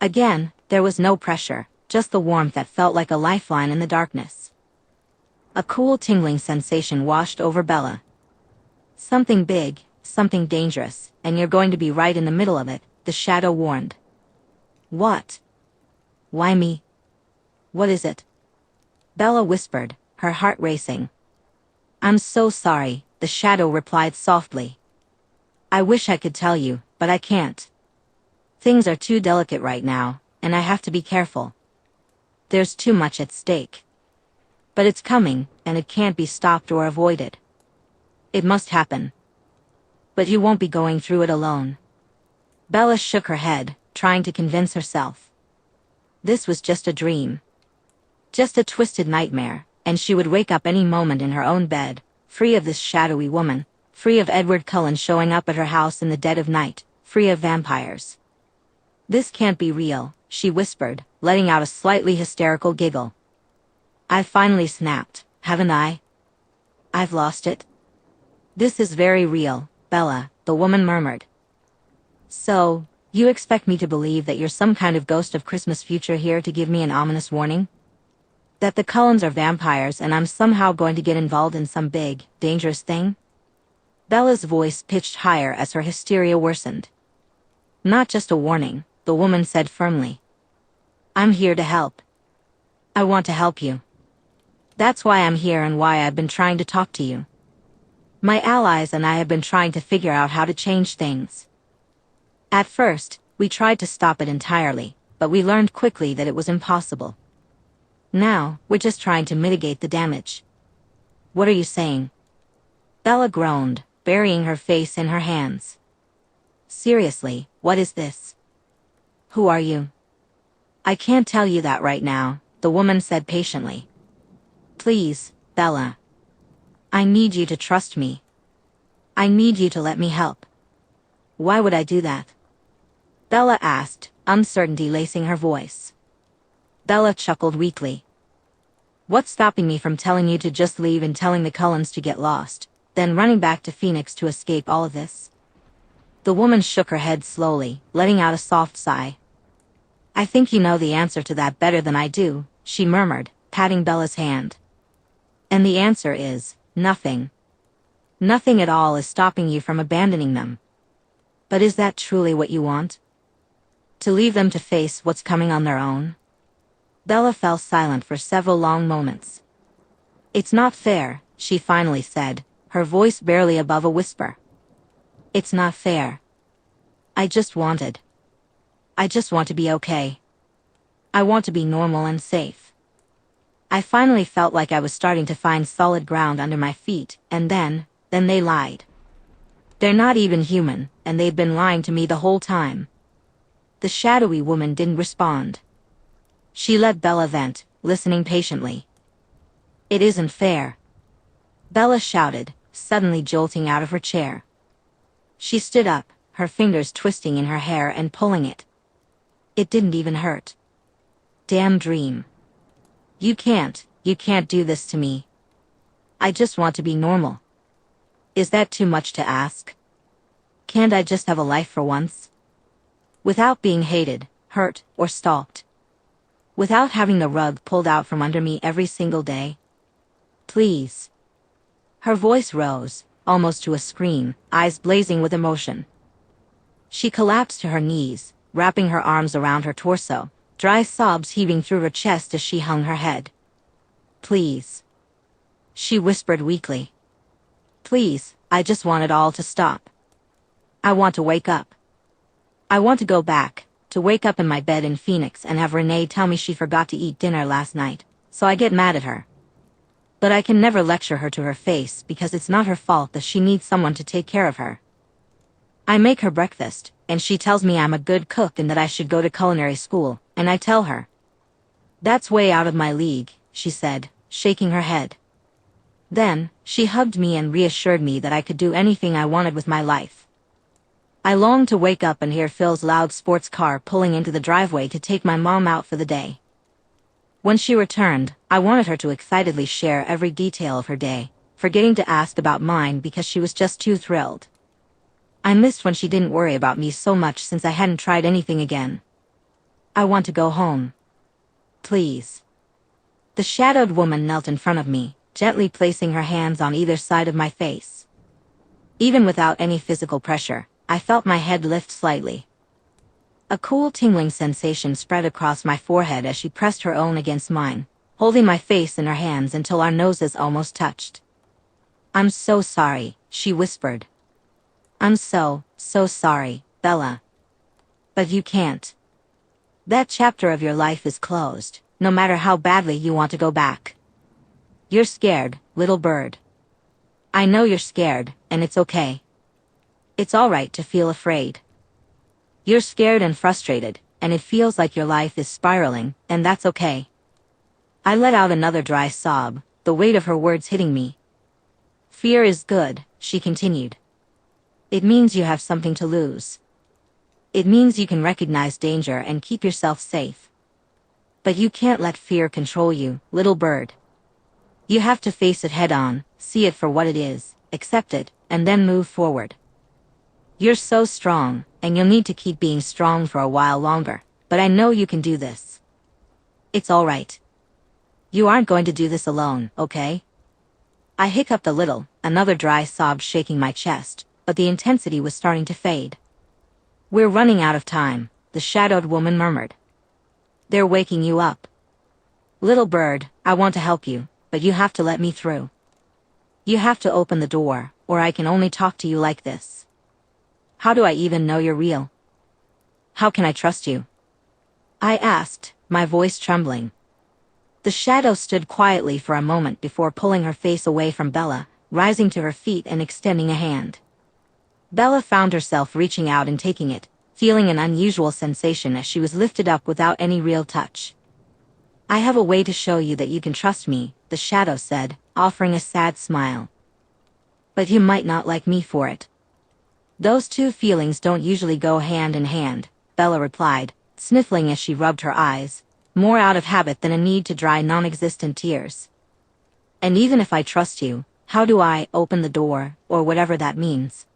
Again, there was no pressure, just the warmth that felt like a lifeline in the darkness. A cool tingling sensation washed over Bella. Something big, something dangerous, and you're going to be right in the middle of it, the shadow warned. What? Why me? What is it? Bella whispered, her heart racing. I'm so sorry, the shadow replied softly. I wish I could tell you, but I can't. Things are too delicate right now, and I have to be careful. There's too much at stake. But it's coming, and it can't be stopped or avoided. It must happen. But you won't be going through it alone. Bella shook her head, trying to convince herself. This was just a dream. Just a twisted nightmare, and she would wake up any moment in her own bed, free of this shadowy woman, free of Edward Cullen showing up at her house in the dead of night, free of vampires. This can't be real, she whispered, letting out a slightly hysterical giggle. I finally snapped, haven't I? I've lost it. This is very real, Bella, the woman murmured. So, you expect me to believe that you're some kind of ghost of Christmas future here to give me an ominous warning? That the Cullens are vampires and I'm somehow going to get involved in some big, dangerous thing? Bella's voice pitched higher as her hysteria worsened. Not just a warning, the woman said firmly. I'm here to help. I want to help you. That's why I'm here and why I've been trying to talk to you. My allies and I have been trying to figure out how to change things. At first, we tried to stop it entirely, but we learned quickly that it was impossible. Now, we're just trying to mitigate the damage. What are you saying? Bella groaned, burying her face in her hands. Seriously, what is this? Who are you? I can't tell you that right now, the woman said patiently. Please, Bella. I need you to trust me. I need you to let me help. Why would I do that? Bella asked, uncertainty lacing her voice. Bella chuckled weakly. What's stopping me from telling you to just leave and telling the Cullens to get lost, then running back to Phoenix to escape all of this? The woman shook her head slowly, letting out a soft sigh. I think you know the answer to that better than I do, she murmured, patting Bella's hand. And the answer is, nothing. Nothing at all is stopping you from abandoning them. But is that truly what you want? To leave them to face what's coming on their own? Bella fell silent for several long moments. It's not fair, she finally said, her voice barely above a whisper. It's not fair. I just want to be okay. I want to be normal and safe. I finally felt like I was starting to find solid ground under my feet, and then they lied. They're not even human, and they've been lying to me the whole time. The shadowy woman didn't respond. She let Bella vent, listening patiently. It isn't fair," Bella shouted, suddenly jolting out of her chair. She stood up, her fingers twisting in her hair and pulling it. "It didn't even hurt." "Damn dream. You can't do this to me. I just want to be normal." "Is that too much to ask? Can't I just have a life for once? Without being hated, hurt, or stalked? Without having the rug pulled out from under me every single day? Please." Her voice rose, almost to a scream, eyes blazing with emotion. She collapsed to her knees, wrapping her arms around her torso, dry sobs heaving through her chest as she hung her head. "Please," she whispered weakly. "Please, I just want it all to stop. I want to wake up. I want to go back, to wake up in my bed in Phoenix and have Renee tell me she forgot to eat dinner last night, so I get mad at her. But I can never lecture her to her face because it's not her fault that she needs someone to take care of her. I make her breakfast, and she tells me I'm a good cook and that I should go to culinary school, and I tell her. That's way out of my league," she said, shaking her head. Then, she hugged me and reassured me that I could do anything I wanted with my life. I longed to wake up and hear Phil's loud sports car pulling into the driveway to take my mom out for the day. When she returned, I wanted her to excitedly share every detail of her day, forgetting to ask about mine because she was just too thrilled. I missed when she didn't worry about me so much since I hadn't tried anything again. "I want to go home. Please." The shadowed woman knelt in front of me, gently placing her hands on either side of my face. Even without any physical pressure, I felt my head lift slightly. A cool tingling sensation spread across my forehead as she pressed her own against mine, holding my face in her hands until our noses almost touched. "I'm so sorry," she whispered. "I'm so sorry, Bella. But you can't. That chapter of your life is closed, no matter how badly you want to go back. You're scared, little bird. I know you're scared, and it's okay. It's all right to feel afraid. You're scared and frustrated, and it feels like your life is spiraling, and that's okay." I let out another dry sob, the weight of her words hitting me. "Fear is good," she continued. "It means you have something to lose. It means you can recognize danger and keep yourself safe. But you can't let fear control you, little bird. You have to face it head on, see it for what it is, accept it, and then move forward. You're so strong, and you'll need to keep being strong for a while longer, but I know you can do this. It's all right. You aren't going to do this alone, okay?" I hiccuped a little, another dry sob shaking my chest, but the intensity was starting to fade. "We're running out of time," the shadowed woman murmured. "They're waking you up. Little bird, I want to help you, but you have to let me through. You have to open the door, or I can only talk to you like this. How do I even know you're real? How can I trust you?" I asked, my voice trembling. The shadow stood quietly for a moment before pulling her face away from Bella, rising to her feet and extending a hand. Bella found herself reaching out and taking it, feeling an unusual sensation as she was lifted up without any real touch. "I have a way to show you that you can trust me," the shadow said, offering a sad smile. "But you might not like me for it." "Those two feelings don't usually go hand in hand," Bella replied, sniffling as she rubbed her eyes, more out of habit than a need to dry non-existent tears. "And even if I trust you, how do I open the door, or whatever that means?"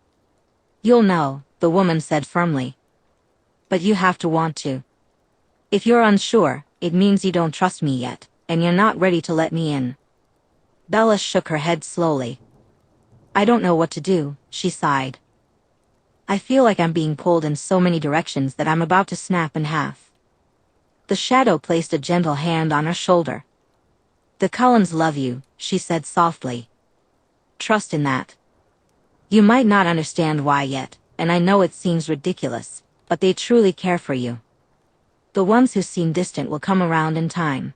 "You'll know," the woman said firmly. "But you have to want to. If you're unsure, it means you don't trust me yet, and you're not ready to let me in." Bella shook her head slowly. "I don't know what to do," she sighed. "I feel like I'm being pulled in so many directions that I'm about to snap in half." The shadow placed a gentle hand on her shoulder. "The Cullens love you," she said softly. "Trust in that. You might not understand why yet, and I know it seems ridiculous, but they truly care for you. The ones who seem distant will come around in time.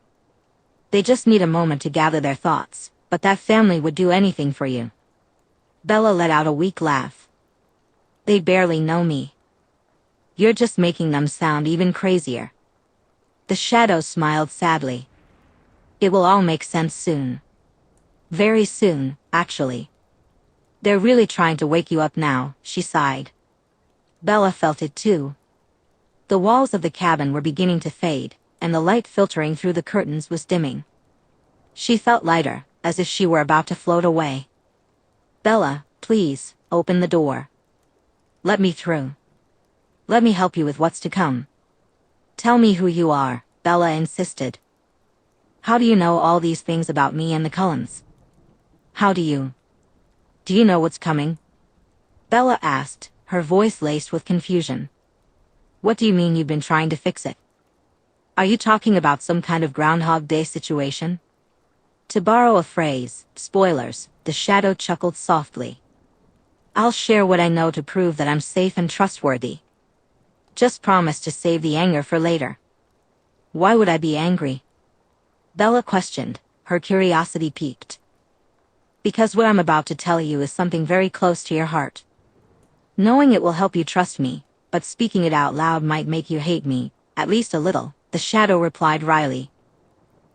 They just need a moment to gather their thoughts, but that family would do anything for you." Bella let out a weak laugh. "They barely know me. You're just making them sound even crazier." The shadow smiled sadly. "It will all make sense soon. Very soon, actually. They're really trying to wake you up now, she sighed. Bella felt it too. The walls of the cabin were beginning to fade, and the light filtering through the curtains was dimming. She felt lighter, as if she were about to float away. Bella, please, open the door. Let me through. Let me help you with what's to come. Tell me who you are, Bella insisted. How do you know all these things about me and the Cullens? How do you? Do you know what's coming? Bella asked, her voice laced with confusion. What do you mean you've been trying to fix it? Are you talking about some kind of Groundhog Day situation? To borrow a phrase, spoilers, the shadow chuckled softly. I'll share what I know to prove that I'm safe and trustworthy. Just promise to save the anger for later. Why would I be angry? Bella questioned, her curiosity piqued. Because what I'm about to tell you is something very close to your heart. Knowing it will help you trust me, but speaking it out loud might make you hate me, at least a little, the shadow replied wryly.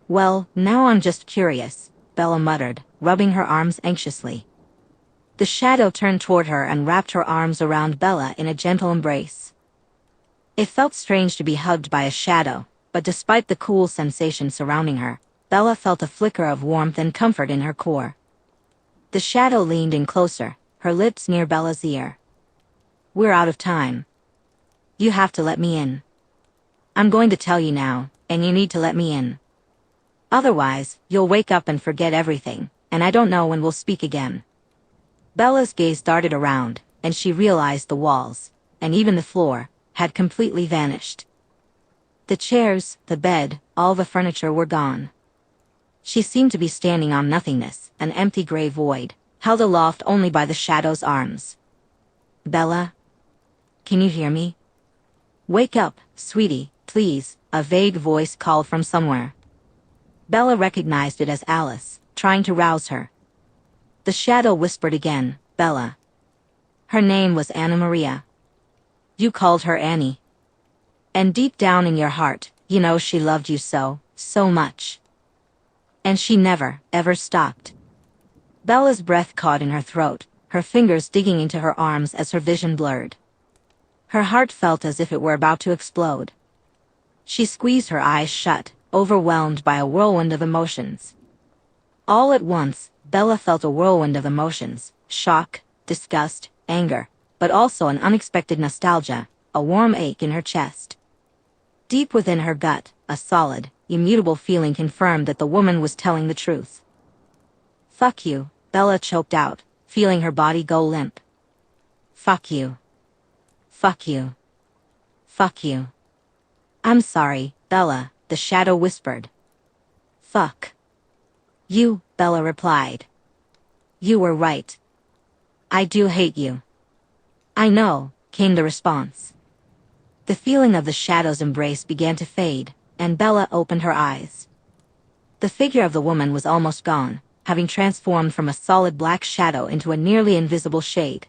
Well, now I'm just curious, Bella muttered, rubbing her arms anxiously. The shadow turned toward her and wrapped her arms around Bella in a gentle embrace. It felt strange to be hugged by a shadow, but despite the cool sensation surrounding her, Bella felt a flicker of warmth and comfort in her core. The shadow leaned in closer, her lips near Bella's ear. We're out of time. You have to let me in. I'm going to tell you now, and you need to let me in. Otherwise, you'll wake up and forget everything, and I don't know when we'll speak again. Bella's gaze darted around, and she realized the walls, and even the floor, had completely vanished. The chairs, the bed, all the furniture were gone. She seemed to be standing on nothingness, an empty gray void, held aloft only by the shadow's arms. Bella? Can you hear me? Wake up, sweetie, please, a vague voice called from somewhere. Bella recognized it as Alice, trying to rouse her. The shadow whispered again, Bella. Her name was Anna Maria. You called her Annie. And deep down in your heart, you know she loved you so, so much. And she never, ever stopped. Bella's breath caught in her throat, her fingers digging into her arms as her vision blurred. Her heart felt as if it were about to explode. She squeezed her eyes shut, overwhelmed by a whirlwind of emotions. All at once, Bella felt a whirlwind of emotions, shock, disgust, anger, but also an unexpected nostalgia, a warm ache in her chest. Deep within her gut, a solid, immutable feeling confirmed that the woman was telling the truth. Fuck you, Bella choked out, feeling her body go limp. Fuck you. Fuck you. Fuck you. I'm sorry, Bella, the shadow whispered. Fuck. You, Bella replied. You were right. I do hate you. I know, came the response. The feeling of the shadow's embrace began to fade, and Bella opened her eyes. The figure of the woman was almost gone, having transformed from a solid black shadow into a nearly invisible shade.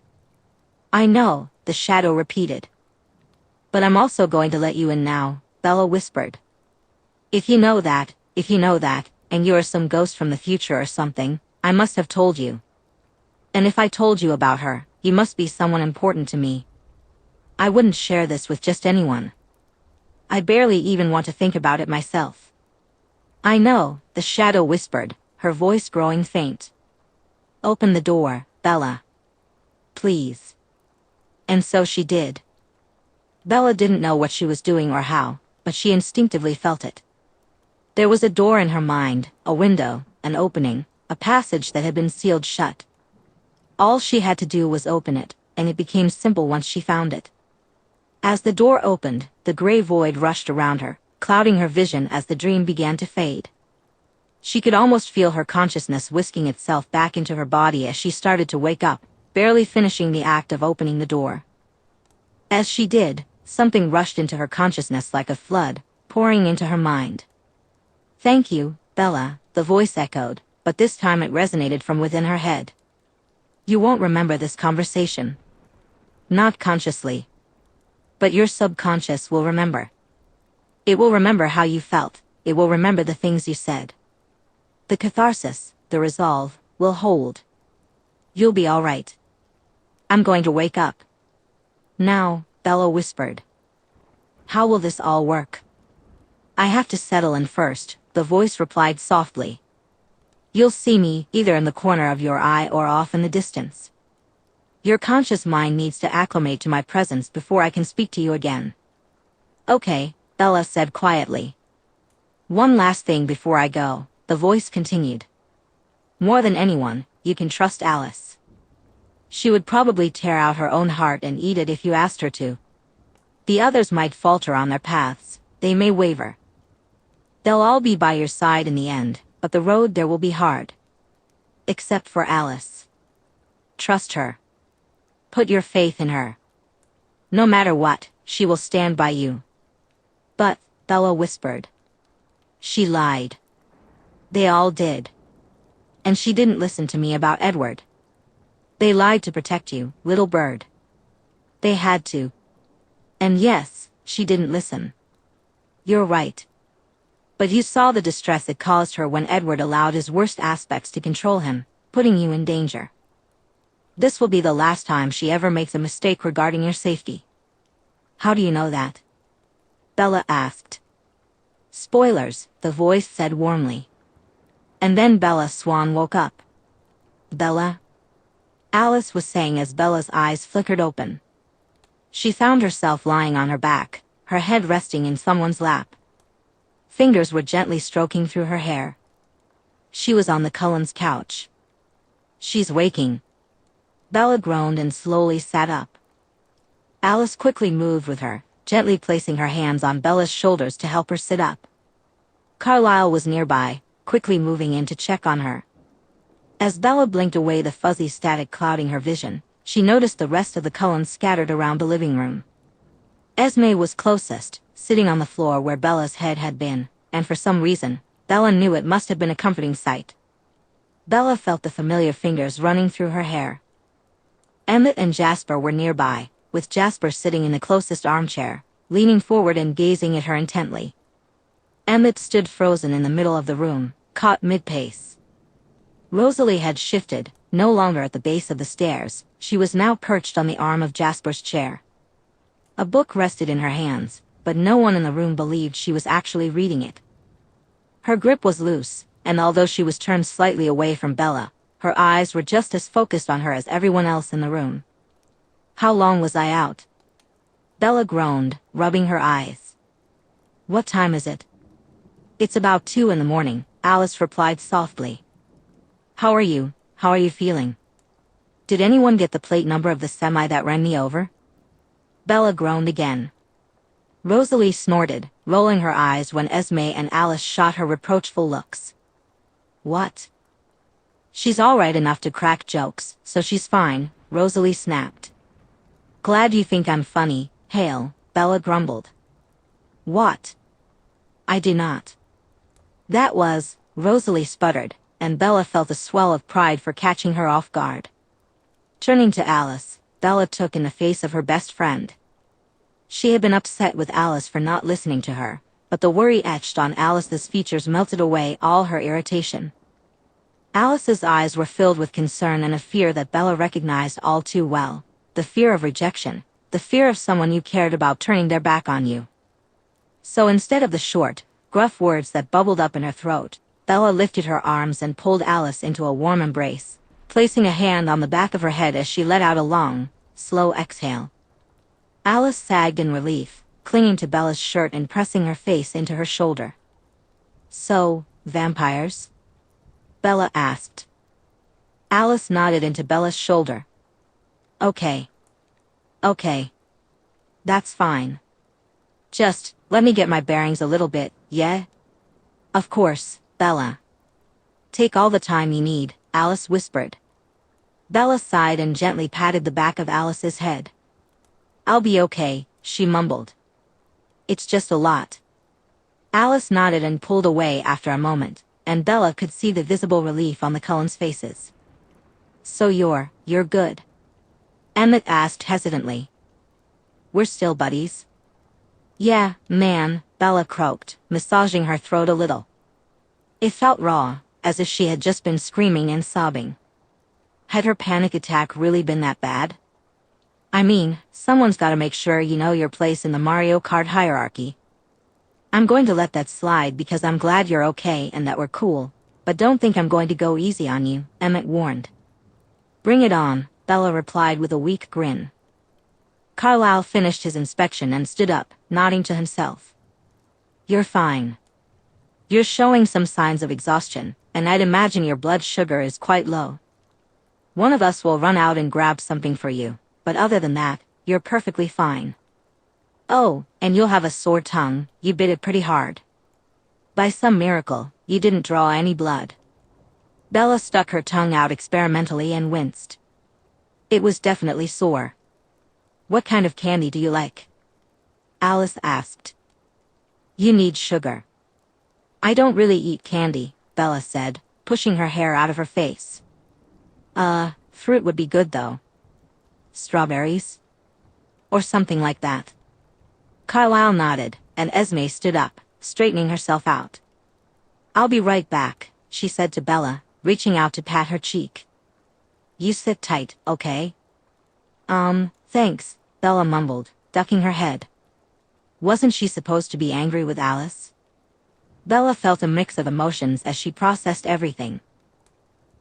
I know, the shadow repeated. But I'm also going to let you in now, Bella whispered. If you know that, and you are some ghost from the future or something, I must have told you. And if I told you about her, you must be someone important to me. I wouldn't share this with just anyone. I barely even want to think about it myself. I know, the shadow whispered, her voice growing faint. Open the door, Bella. Please. And so she did. Bella didn't know what she was doing or how, but she instinctively felt it. There was a door in her mind, a window, an opening, a passage that had been sealed shut. All she had to do was open it, and it became simple once she found it. As the door opened, the gray void rushed around her, clouding her vision as the dream began to fade. She could almost feel her consciousness whisking itself back into her body as she started to wake up, barely finishing the act of opening the door. As she did, something rushed into her consciousness like a flood, pouring into her mind. Thank you, Bella, the voice echoed, but this time it resonated from within her head. You won't remember this conversation. Not consciously. But your subconscious will remember. It will remember how you felt, it will remember the things you said. The catharsis, the the resolve will hold. You'll be all right. I'm going to wake up. Now, Bella whispered. How will this all work? I have to settle in first, the voice replied softly. You'll see me either in the corner of your eye or off in the distance. Your conscious mind needs to acclimate to my presence before I can speak to you again. Okay, Bella said quietly. One last thing before I go, the voice continued. More than anyone, you can trust Alice. She would probably tear out her own heart and eat it if you asked her to. The others might falter on their paths, they may waver. They'll all be by your side in the end, but the road there will be hard. Except for Alice. Trust her. Put your faith in her. No matter what, she will stand by you. But, Bella whispered. She lied. They all did. And she didn't listen to me about Edward. They lied to protect you, little bird. They had to. And yes, she didn't listen. You're right. But you saw the distress it caused her when Edward allowed his worst aspects to control him, putting you in danger. This will be the last time she ever makes a mistake regarding your safety. How do you know that? Bella asked. Spoilers, the voice said warmly. And then Bella Swan woke up. Bella? Alice was saying as Bella's eyes flickered open. She found herself lying on her back, her head resting in someone's lap. Fingers were gently stroking through her hair. She was on the Cullens' couch. She's waking. Bella groaned and slowly sat up. Alice quickly moved with her, gently placing her hands on Bella's shoulders to help her sit up. Carlyle was nearby, quickly moving in to check on her. As Bella blinked away the fuzzy static clouding her vision, she noticed the rest of the Cullens scattered around the living room. Esme was closest, sitting on the floor where Bella's head had been, and for some reason, Bella knew it must have been a comforting sight. Bella felt the familiar fingers running through her hair. Emmett and Jasper were nearby, with Jasper sitting in the closest armchair, leaning forward and gazing at her intently. Emmett stood frozen in the middle of the room, caught mid-pace. Rosalie had shifted, no longer at the base of the stairs, she was now perched on the arm of Jasper's chair. A book rested in her hands, but no one in the room believed she was actually reading it. Her grip was loose, and although she was turned slightly away from Bella, her eyes were just as focused on her as everyone else in the room. How long was I out? Bella groaned, rubbing her eyes. What time is it? It's about 2 in the morning, Alice replied softly. How are you feeling? Did anyone get the plate number of the semi that ran me over? Bella groaned again. Rosalie snorted, rolling her eyes when Esme and Alice shot her reproachful looks. What? She's all right enough to crack jokes, so she's fine, Rosalie snapped. Glad you think I'm funny, Hale, Bella grumbled. What? I do not. That was, Rosalie sputtered, and Bella felt a swell of pride for catching her off guard. Turning to Alice, Bella took in the face of her best friend. She had been upset with Alice for not listening to her, but the worry etched on Alice's features melted away all her irritation. Alice's eyes were filled with concern and a fear that Bella recognized all too well, the fear of rejection, the fear of someone you cared about turning their back on you. So instead of the short, gruff words that bubbled up in her throat, Bella lifted her arms and pulled Alice into a warm embrace, placing a hand on the back of her head as she let out a long, slow exhale. Alice sagged in relief, clinging to Bella's shirt and pressing her face into her shoulder. So, vampires? Bella asked. Alice nodded into Bella's shoulder. Okay. That's fine. Just, let me get my bearings a little bit, yeah? Of course, Bella. Take all the time you need, Alice whispered. Bella sighed and gently patted the back of Alice's head. I'll be okay, she mumbled. It's just a lot. Alice nodded and pulled away after a moment, and Bella could see the visible relief on the Cullens' faces. So you're good? Emmett asked hesitantly. We're still buddies? Yeah, man, Bella croaked, massaging her throat a little. It felt raw, as if she had just been screaming and sobbing. Had her panic attack really been that bad? I mean, someone's gotta make sure you know your place in the Mario Kart hierarchy. I'm going to let that slide because I'm glad you're okay and that we're cool, but don't think I'm going to go easy on you, Emmett warned. Bring it on, Bella replied with a weak grin. Carlisle finished his inspection and stood up, nodding to himself. You're fine. You're showing some signs of exhaustion, and I'd imagine your blood sugar is quite low. One of us will run out and grab something for you, but other than that, you're perfectly fine. Oh, and you'll have a sore tongue, you bit it pretty hard. By some miracle, you didn't draw any blood. Bella stuck her tongue out experimentally and winced. It was definitely sore. What kind of candy do you like? Alice asked. You need sugar. I don't really eat candy, Bella said, pushing her hair out of her face. Fruit would be good though. Strawberries? Or something like that. Carlisle nodded, and Esme stood up, straightening herself out. I'll be right back, she said to Bella, reaching out to pat her cheek. You sit tight, okay? Thanks, Bella mumbled, ducking her head. Wasn't she supposed to be angry with Alice? Bella felt a mix of emotions as she processed everything.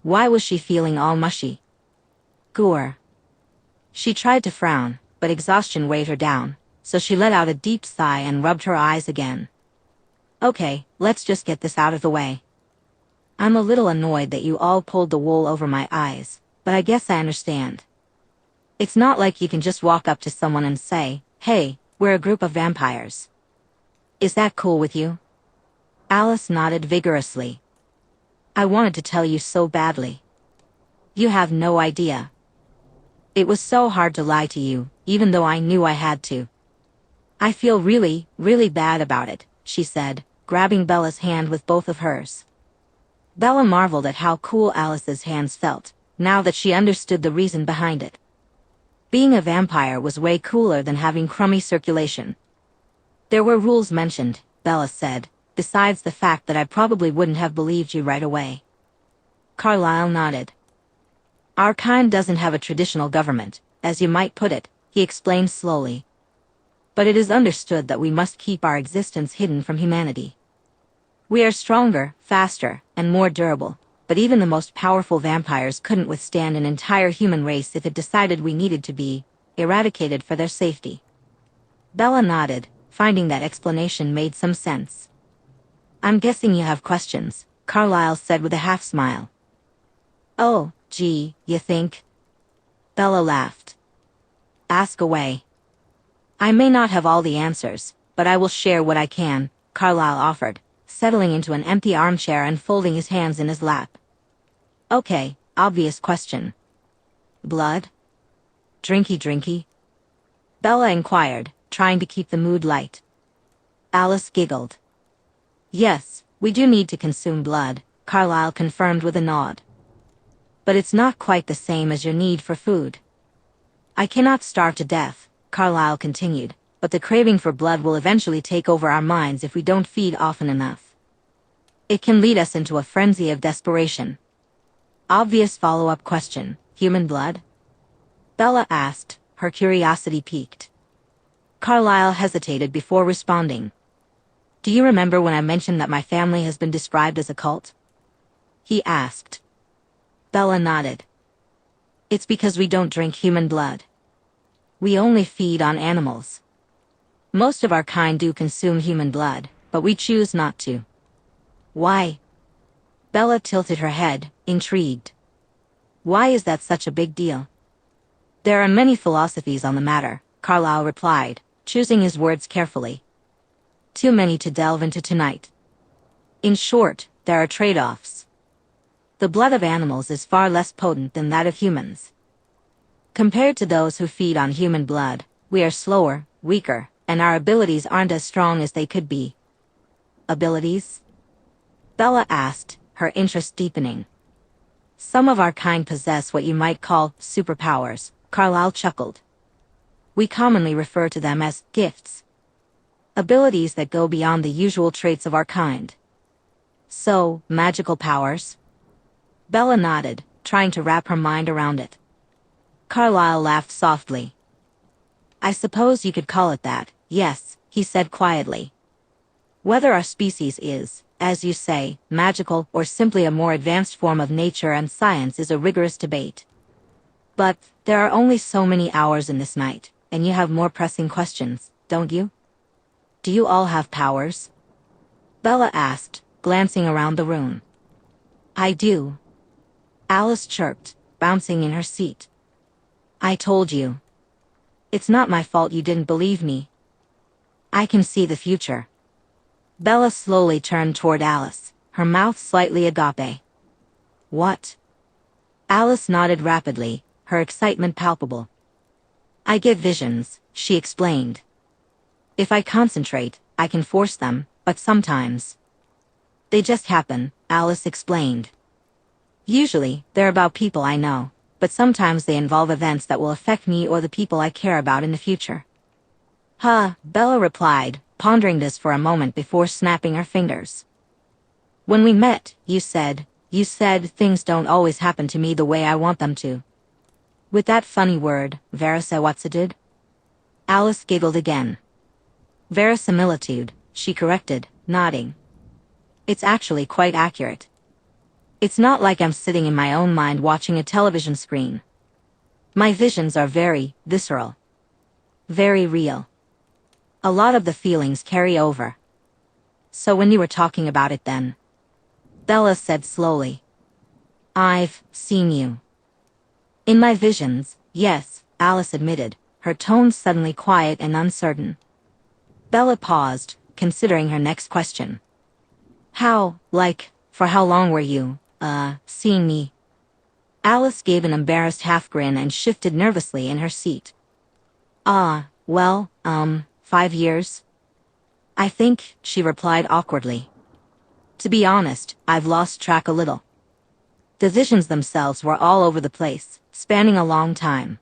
Why was she feeling all mushy? Gore. She tried to frown, but exhaustion weighed her down, so she let out a deep sigh and rubbed her eyes again. Okay, let's just get this out of the way. I'm a little annoyed that you all pulled the wool over my eyes, but I guess I understand. It's not like you can just walk up to someone and say, hey, we're a group of vampires. Is that cool with you? Alice nodded vigorously. I wanted to tell you so badly. You have no idea. It was so hard to lie to you, even though I knew I had to. I feel really, really bad about it, she said, grabbing Bella's hand with both of hers. Bella marveled at how cool Alice's hands felt, now that she understood the reason behind it. Being a vampire was way cooler than having crummy circulation. There were rules mentioned, Bella said, besides the fact that I probably wouldn't have believed you right away. Carlisle nodded. Our kind doesn't have a traditional government, as you might put it, he explained slowly. But it is understood that we must keep our existence hidden from humanity. We are stronger, faster, and more durable, but even the most powerful vampires couldn't withstand an entire human race if it decided we needed to be eradicated for their safety. Bella nodded, finding that explanation made some sense. I'm guessing you have questions, Carlisle said with a half-smile. Oh, gee, you think? Bella laughed. Ask away. I may not have all the answers, but I will share what I can, Carlisle offered, settling into an empty armchair and folding his hands in his lap. Okay, obvious question. Blood? Drinky? Bella inquired, trying to keep the mood light. Alice giggled. Yes, we do need to consume blood, Carlisle confirmed with a nod. But it's not quite the same as your need for food. I cannot starve to death, Carlisle continued, but the craving for blood will eventually take over our minds if we don't feed often enough. It can lead us into a frenzy of desperation. Obvious follow-up question, human blood? Bella asked, her curiosity piqued. Carlisle hesitated before responding. Do you remember when I mentioned that my family has been described as a cult? He asked. Bella nodded. It's because we don't drink human blood. We only feed on animals. Most of our kind do consume human blood, but we choose not to. Why? Bella tilted her head, intrigued. Why is that such a big deal? There are many philosophies on the matter, Carlisle replied, choosing his words carefully. Too many to delve into tonight. In short, there are trade-offs. The blood of animals is far less potent than that of humans. Compared to those who feed on human blood, we are slower, weaker, and our abilities aren't as strong as they could be. Abilities? Bella asked, her interest deepening. Some of our kind possess what you might call superpowers, Carlisle chuckled. We commonly refer to them as gifts. Abilities that go beyond the usual traits of our kind. So, magical powers? Bella nodded, trying to wrap her mind around it. Carlyle laughed softly. I suppose you could call it that, yes, he said quietly. Whether our species is, as you say, magical or simply a more advanced form of nature and science is a rigorous debate. But, there are only so many hours in this night, and you have more pressing questions, don't you? Do you all have powers? Bella asked, glancing around the room. I do. Alice chirped, bouncing in her seat. I told you. It's not my fault you didn't believe me. I can see the future. Bella slowly turned toward Alice, her mouth slightly agape. What? Alice nodded rapidly, her excitement palpable. I get visions, she explained. If I concentrate, I can force them, but sometimes they just happen, Alice explained. Usually, they're about people I know, but sometimes they involve events that will affect me or the people I care about in the future. Huh, Bella replied, pondering this for a moment before snapping her fingers. When we met, you said things don't always happen to me the way I want them to. With that funny word, verisimilitude? Alice giggled again. Verisimilitude, she corrected, nodding. It's actually quite accurate. It's not like I'm sitting in my own mind watching a television screen. My visions are very visceral. Very real. A lot of the feelings carry over. So when you were talking about it then, Bella said slowly. I've seen you. In my visions, yes, Alice admitted, her tone suddenly quiet and uncertain. Bella paused, considering her next question. For how long were you, seeing me? Alice gave an embarrassed half-grin and shifted nervously in her seat. 5 years. I think, she replied awkwardly. To be honest, I've lost track a little. The visions themselves were all over the place, spanning a long time.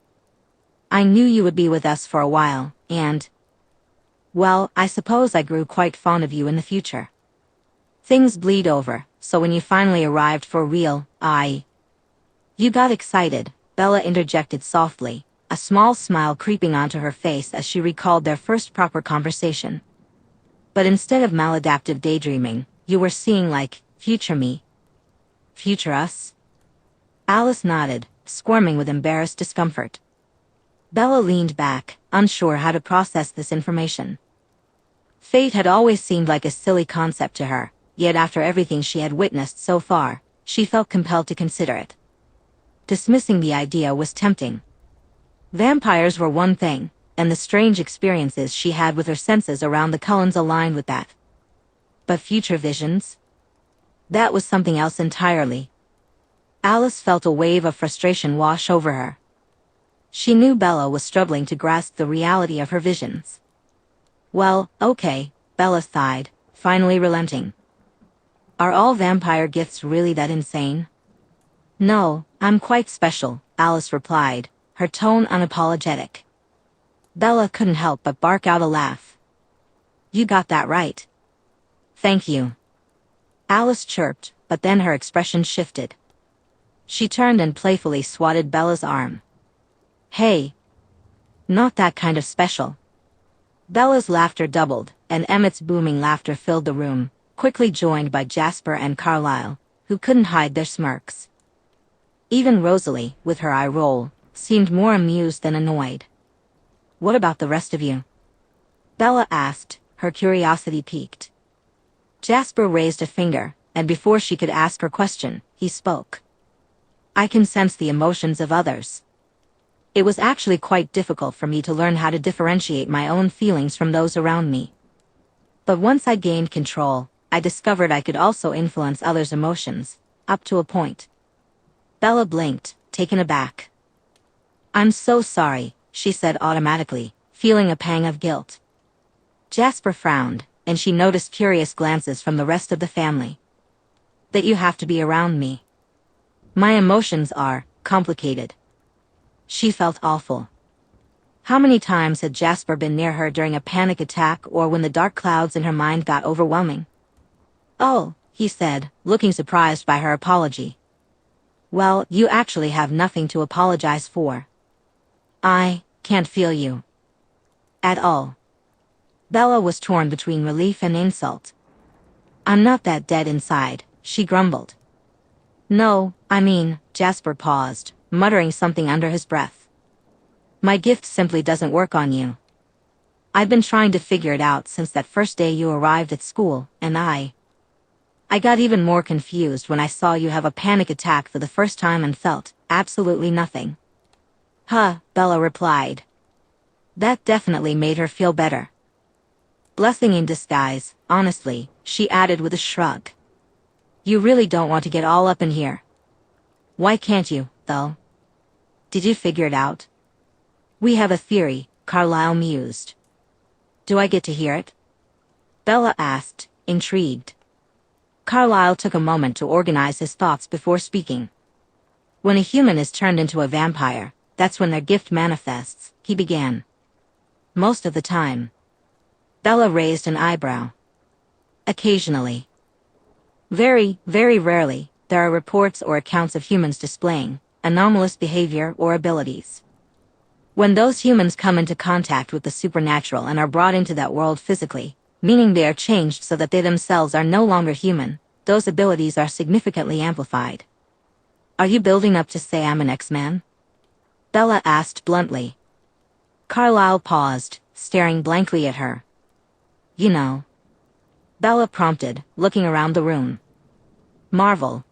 I knew you would be with us for a while, and well, I suppose I grew quite fond of you in the future. Things bleed over, so when you finally arrived for real, You got excited, Bella interjected softly, a small smile creeping onto her face as she recalled their first proper conversation. But instead of maladaptive daydreaming, you were seeing future me. Future us? Alice nodded, squirming with embarrassed discomfort. Bella leaned back, unsure how to process this information. Fate had always seemed like a silly concept to her, yet after everything she had witnessed so far, she felt compelled to consider it. Dismissing the idea was tempting. Vampires were one thing, and the strange experiences she had with her senses around the Cullens aligned with that. But future visions? That was something else entirely. Alice felt a wave of frustration wash over her. She knew Bella was struggling to grasp the reality of her visions. Well, okay, Bella sighed, finally relenting. Are all vampire gifts really that insane? No, I'm quite special, Alice replied, her tone unapologetic. Bella couldn't help but bark out a laugh. You got that right. Thank you. Alice chirped, but then her expression shifted. She turned and playfully swatted Bella's arm. Hey. Not that kind of special. Bella's laughter doubled, and Emmett's booming laughter filled the room, quickly joined by Jasper and Carlyle, who couldn't hide their smirks. Even Rosalie, with her eye roll, seemed more amused than annoyed. What about the rest of you? Bella asked, her curiosity piqued. Jasper raised a finger, and before she could ask her question, he spoke. I can sense the emotions of others. It was actually quite difficult for me to learn how to differentiate my own feelings from those around me. But once I gained control, I discovered I could also influence others' emotions, up to a point. Bella blinked, taken aback. I'm so sorry, she said automatically, feeling a pang of guilt. Jasper frowned, and she noticed curious glances from the rest of the family. That you have to be around me. My emotions are complicated. She felt awful. How many times had Jasper been near her during a panic attack or when the dark clouds in her mind got overwhelming? Oh, he said, looking surprised by her apology. Well, you actually have nothing to apologize for. I can't feel you. At all. Bella was torn between relief and insult. I'm not that dead inside, she grumbled. No, I mean, Jasper paused, muttering something under his breath. My gift simply doesn't work on you. I've been trying to figure it out since that first day you arrived at school, and I got even more confused when I saw you have a panic attack for the first time and felt absolutely nothing. Huh, Bella replied. That definitely made her feel better. Blessing in disguise, honestly, she added with a shrug. You really don't want to get all up in here. Why can't you, though? Did you figure it out? We have a theory, Carlisle mused. Do I get to hear it? Bella asked, intrigued. Carlisle took a moment to organize his thoughts before speaking. When a human is turned into a vampire, that's when their gift manifests, he began. Most of the time. Bella raised an eyebrow. Occasionally. Very, very rarely, there are reports or accounts of humans displaying anomalous behavior or abilities. When those humans come into contact with the supernatural and are brought into that world physically, meaning they are changed so that they themselves are no longer human, those abilities are significantly amplified. Are you building up to say I'm an X-Man? Bella asked bluntly. Carlisle paused, staring blankly at her. You know. Bella prompted, looking around the room. Marvel.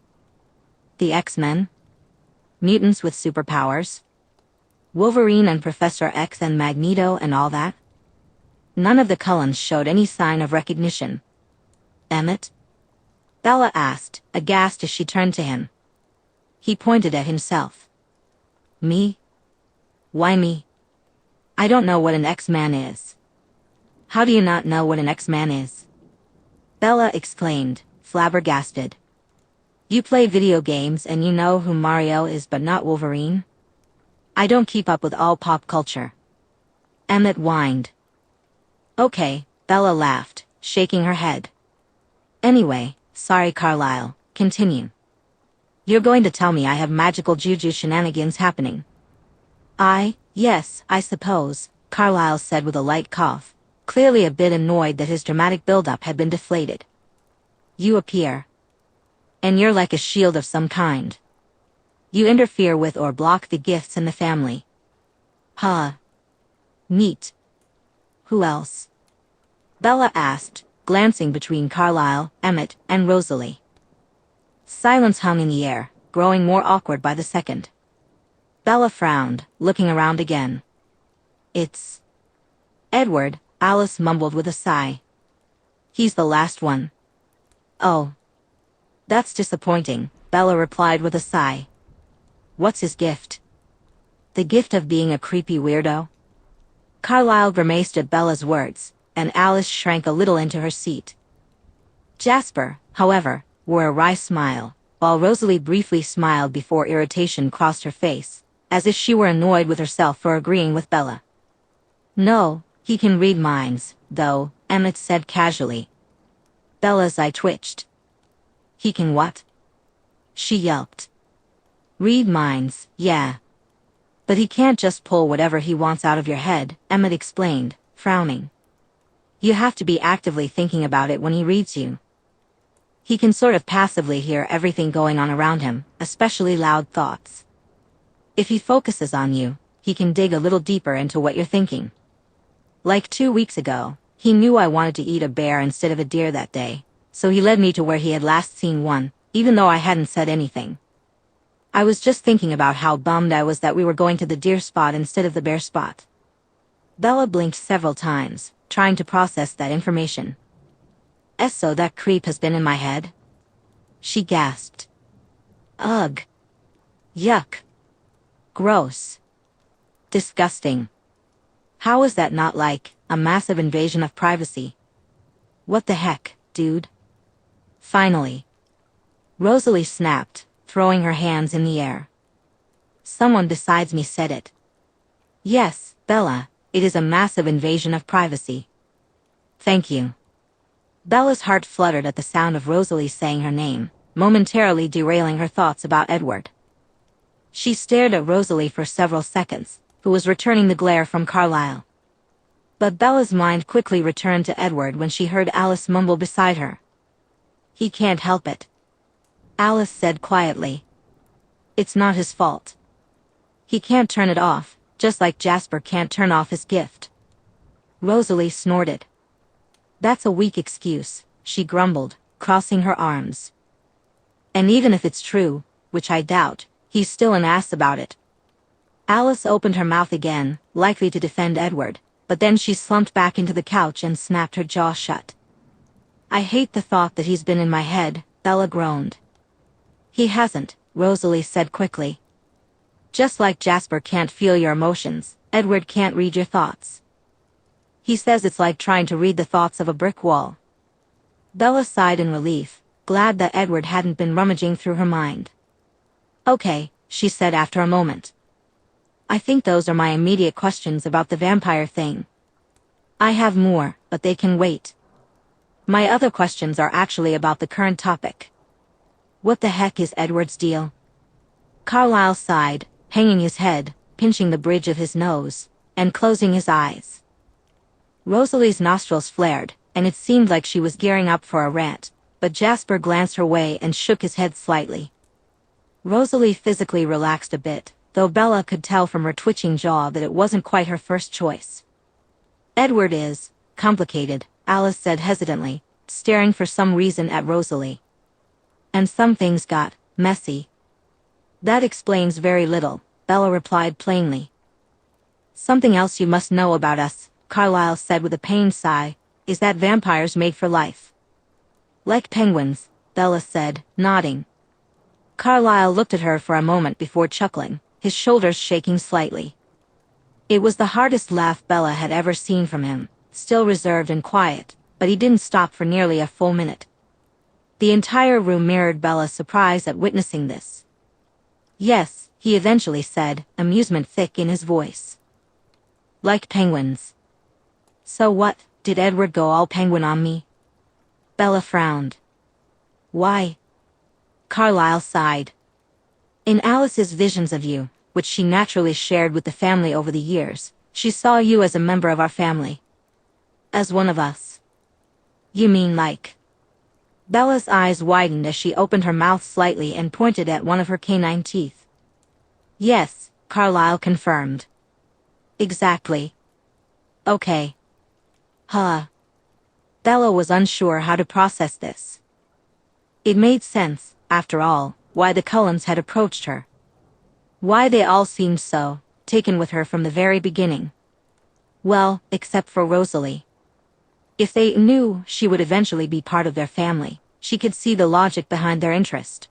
The X-Men? Mutants with superpowers? Wolverine and Professor X and Magneto and all that? None of the Cullens showed any sign of recognition. Emmett? Bella asked, aghast as she turned to him. He pointed at himself. Me? Why me? I don't know what an X-Man is. How do you not know what an X-Man is? Bella exclaimed, flabbergasted. You play video games and you know who Mario is but not Wolverine? I don't keep up with all pop culture. Emmett whined. Okay, Bella laughed, shaking her head. Anyway, sorry Carlisle, continue. You're going to tell me I have magical juju shenanigans happening. Yes, I suppose, Carlisle said with a light cough, clearly a bit annoyed that his dramatic build-up had been deflated. You appear. And you're like a shield of some kind. You interfere with or block the gifts in the family. Huh. Neat. Who else? Bella asked, glancing between Carlisle, Emmett, and Rosalie. Silence hung in the air, growing more awkward by the second. Bella frowned, looking around again. It's Edward, Alice mumbled with a sigh. He's the last one. Oh. That's disappointing, Bella replied with a sigh. What's his gift? The gift of being a creepy weirdo? Carlisle grimaced at Bella's words, and Alice shrank a little into her seat. Jasper, however, wore a wry smile, while Rosalie briefly smiled before irritation crossed her face, as if she were annoyed with herself for agreeing with Bella. No, he can read minds, though, Emmett said casually. Bella's eye twitched. He can what? She yelped. Read minds, yeah. But he can't just pull whatever he wants out of your head, Emmett explained, frowning. You have to be actively thinking about it when he reads you. He can sort of passively hear everything going on around him, especially loud thoughts. If he focuses on you, he can dig a little deeper into what you're thinking. Like 2 weeks ago, he knew I wanted to eat a bear instead of a deer that day, so he led me to where he had last seen one, even though I hadn't said anything. I was just thinking about how bummed I was that we were going to the deer spot instead of the bear spot. Bella blinked several times, trying to process that information. So that creep has been in my head? She gasped. Ugh. Yuck. Gross. Disgusting. How is that not like a massive invasion of privacy? What the heck, dude? Finally. Rosalie snapped, throwing her hands in the air. Someone besides me said it. Yes, Bella, it is a massive invasion of privacy. Thank you. Bella's heart fluttered at the sound of Rosalie saying her name, momentarily derailing her thoughts about Edward. She stared at Rosalie for several seconds, who was returning the glare from Carlisle. But Bella's mind quickly returned to Edward when she heard Alice mumble beside her. "He can't help it," Alice said quietly. "It's not his fault. He can't turn it off, just like Jasper can't turn off his gift." Rosalie snorted. "That's a weak excuse," she grumbled, crossing her arms. "And even if it's true, which I doubt, he's still an ass about it." Alice opened her mouth again, likely to defend Edward, but then she slumped back into the couch and snapped her jaw shut. "I hate the thought that he's been in my head," Bella groaned. "He hasn't," Rosalie said quickly. "Just like Jasper can't feel your emotions, Edward can't read your thoughts. He says it's like trying to read the thoughts of a brick wall." Bella sighed in relief, glad that Edward hadn't been rummaging through her mind. "Okay," she said after a moment. "I think those are my immediate questions about the vampire thing. I have more, but they can wait. My other questions are actually about the current topic. What the heck is Edward's deal?" Carlisle sighed, hanging his head, pinching the bridge of his nose, and closing his eyes. Rosalie's nostrils flared, and it seemed like she was gearing up for a rant, but Jasper glanced her way and shook his head slightly. Rosalie physically relaxed a bit, though Bella could tell from her twitching jaw that it wasn't quite her first choice. "Edward is complicated," Alice said hesitantly, staring for some reason at Rosalie. "And some things got messy." "That explains very little," Bella replied plainly. "Something else you must know about us," Carlisle said with a pained sigh, "is that vampires mate for life." "Like penguins," Bella said, nodding. Carlisle looked at her for a moment before chuckling, his shoulders shaking slightly. It was the hardest laugh Bella had ever seen from him, still reserved and quiet, but he didn't stop for nearly a full minute. The entire room mirrored Bella's surprise at witnessing this. "Yes," he eventually said, amusement thick in his voice. "Like penguins." "So what, did Edward go all penguin on me?" Bella frowned. "Why?" Carlisle sighed. "In Alice's visions of you, which she naturally shared with the family over the years, she saw you as a member of our family. As one of us." "You mean like?" Bella's eyes widened as she opened her mouth slightly and pointed at one of her canine teeth. "Yes," Carlisle confirmed. "Exactly." "Okay." Huh. Bella was unsure how to process this. It made sense, after all, why the Cullens had approached her. Why they all seemed so taken with her from the very beginning. Well, except for Rosalie. If they knew she would eventually be part of their family, she could see the logic behind their interest.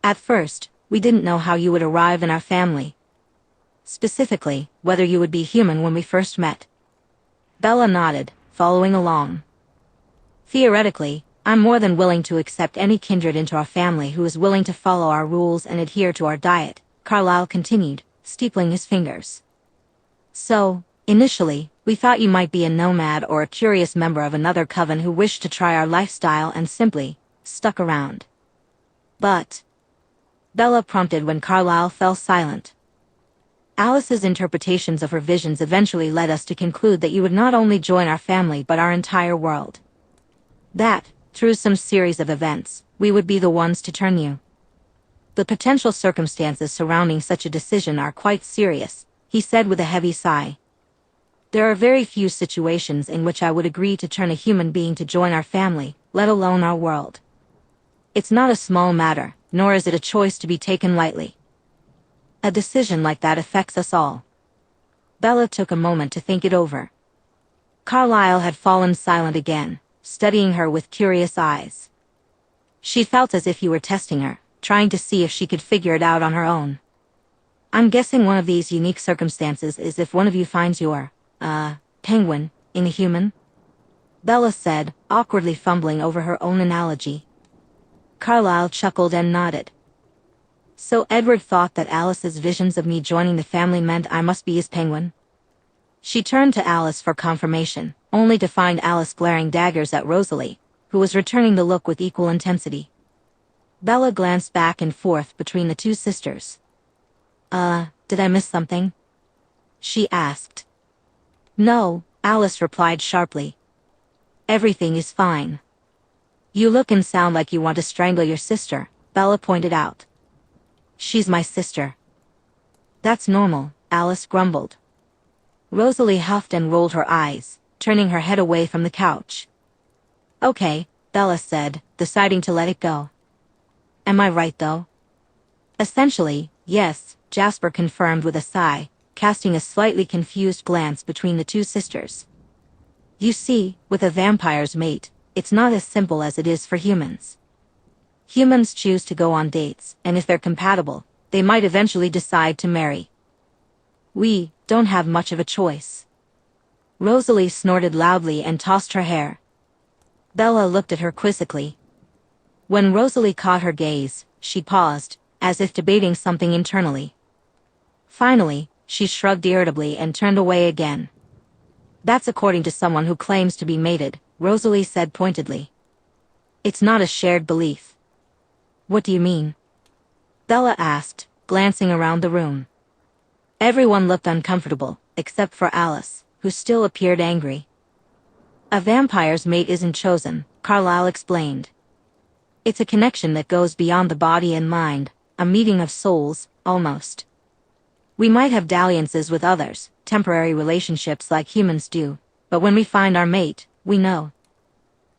"At first, we didn't know how you would arrive in our family. Specifically, whether you would be human when we first met." Bella nodded, following along. "Theoretically, I'm more than willing to accept any kindred into our family who is willing to follow our rules and adhere to our diet," Carlisle continued, steepling his fingers. "So, initially, we thought you might be a nomad or a curious member of another coven who wished to try our lifestyle and simply stuck around. But," Bella prompted when Carlisle fell silent. "Alice's interpretations of her visions eventually led us to conclude that you would not only join our family but our entire world. That, through some series of events, we would be the ones to turn you. The potential circumstances surrounding such a decision are quite serious," he said with a heavy sigh. "There are very few situations in which I would agree to turn a human being to join our family, let alone our world. It's not a small matter, nor is it a choice to be taken lightly. A decision like that affects us all." Bella took a moment to think it over. Carlisle had fallen silent again, studying her with curious eyes. She felt as if he were testing her, trying to see if she could figure it out on her own. "I'm guessing one of these unique circumstances is if one of you finds your, penguin, in a human?" Bella said, awkwardly fumbling over her own analogy. Carlisle chuckled and nodded. "So Edward thought that Alice's visions of me joining the family meant I must be his penguin?" She turned to Alice for confirmation, only to find Alice glaring daggers at Rosalie, who was returning the look with equal intensity. Bella glanced back and forth between the two sisters. Did I miss something?" she asked. "No," Alice replied sharply. "Everything is fine." "You look and sound like you want to strangle your sister," Bella pointed out. "She's my sister." "That's normal," Alice grumbled. Rosalie huffed and rolled her eyes, turning her head away from the couch. "Okay," Bella said, deciding to let it go. "Am I right though?" "Essentially, yes," Jasper confirmed with a sigh, casting a slightly confused glance between the two sisters. "You see, with a vampire's mate, it's not as simple as it is for humans. Humans choose to go on dates, and if they're compatible, they might eventually decide to marry. We don't have much of a choice." Rosalie snorted loudly and tossed her hair. Bella looked at her quizzically. When Rosalie caught her gaze, she paused, as if debating something internally. Finally, she shrugged irritably and turned away again. "That's according to someone who claims to be mated," Rosalie said pointedly. "It's not a shared belief." "What do you mean?" Bella asked, glancing around the room. Everyone looked uncomfortable, except for Alice, who still appeared angry. "A vampire's mate isn't chosen," Carlisle explained. "It's a connection that goes beyond the body and mind, a meeting of souls, almost. We might have dalliances with others, temporary relationships like humans do, but when we find our mate, we know.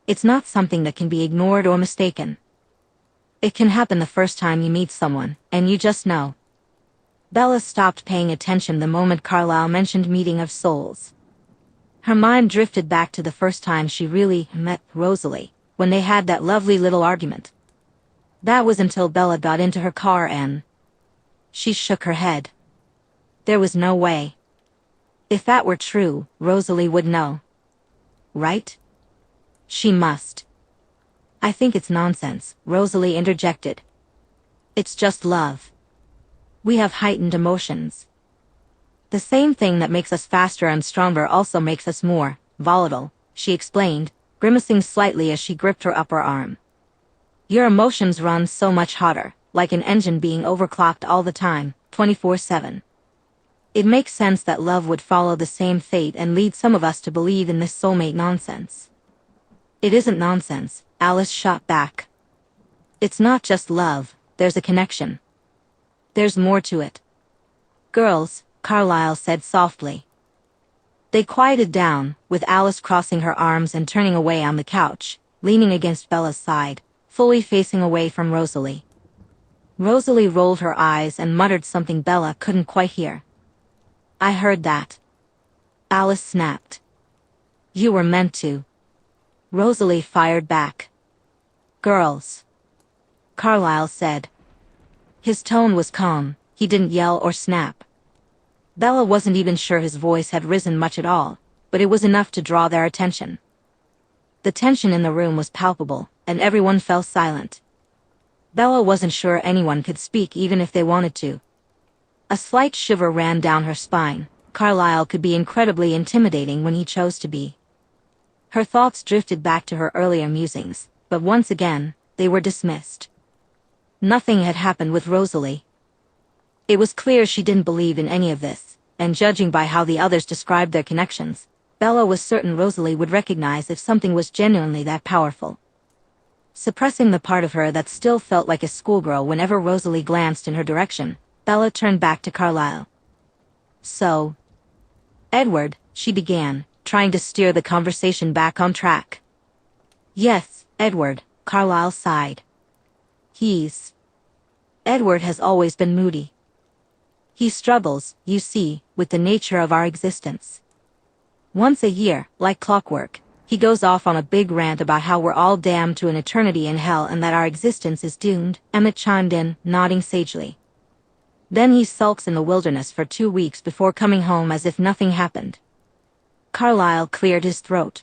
It's not something that can be ignored or mistaken. It can happen the first time you meet someone, and you just know." Bella stopped paying attention the moment Carlisle mentioned meeting of souls. Her mind drifted back to the first time she really met Rosalie, when they had that lovely little argument. That was until Bella got into her car and... She shook her head. There was no way. If that were true, Rosalie would know. Right? She must. "I think it's nonsense," Rosalie interjected. "It's just love. We have heightened emotions. The same thing that makes us faster and stronger also makes us more volatile," she explained, grimacing slightly as she gripped her upper arm. "Your emotions run so much hotter, like an engine being overclocked all the time, 24/7. It makes sense that love would follow the same fate and lead some of us to believe in this soulmate nonsense." "It isn't nonsense," Alice shot back. "It's not just love, there's a connection. There's more to it." "Girls," Carlisle said softly. They quieted down, with Alice crossing her arms and turning away on the couch, leaning against Bella's side, fully facing away from Rosalie. Rosalie rolled her eyes and muttered something Bella couldn't quite hear. "I heard that." Alice snapped. "You were meant to." Rosalie fired back. "Girls," Carlisle said. His tone was calm, he didn't yell or snap. Bella wasn't even sure his voice had risen much at all, but it was enough to draw their attention. The tension in the room was palpable, and everyone fell silent. Bella wasn't sure anyone could speak even if they wanted to. A slight shiver ran down her spine. Carlisle could be incredibly intimidating when he chose to be. Her thoughts drifted back to her earlier musings, but once again, they were dismissed. Nothing had happened with Rosalie. It was clear she didn't believe in any of this, and judging by how the others described their connections, Bella was certain Rosalie would recognize if something was genuinely that powerful. Suppressing the part of her that still felt like a schoolgirl whenever Rosalie glanced in her direction, Bella turned back to Carlisle. "So, Edward," she began, trying to steer the conversation back on track. "Yes, Edward," Carlisle sighed. Edward has always been moody. He struggles, you see, with the nature of our existence. Once a year, like clockwork, he goes off on a big rant about how we're all damned to an eternity in hell and that our existence is doomed," Emmett chimed in, nodding sagely. "Then he sulks in the wilderness for 2 weeks before coming home as if nothing happened." Carlisle cleared his throat.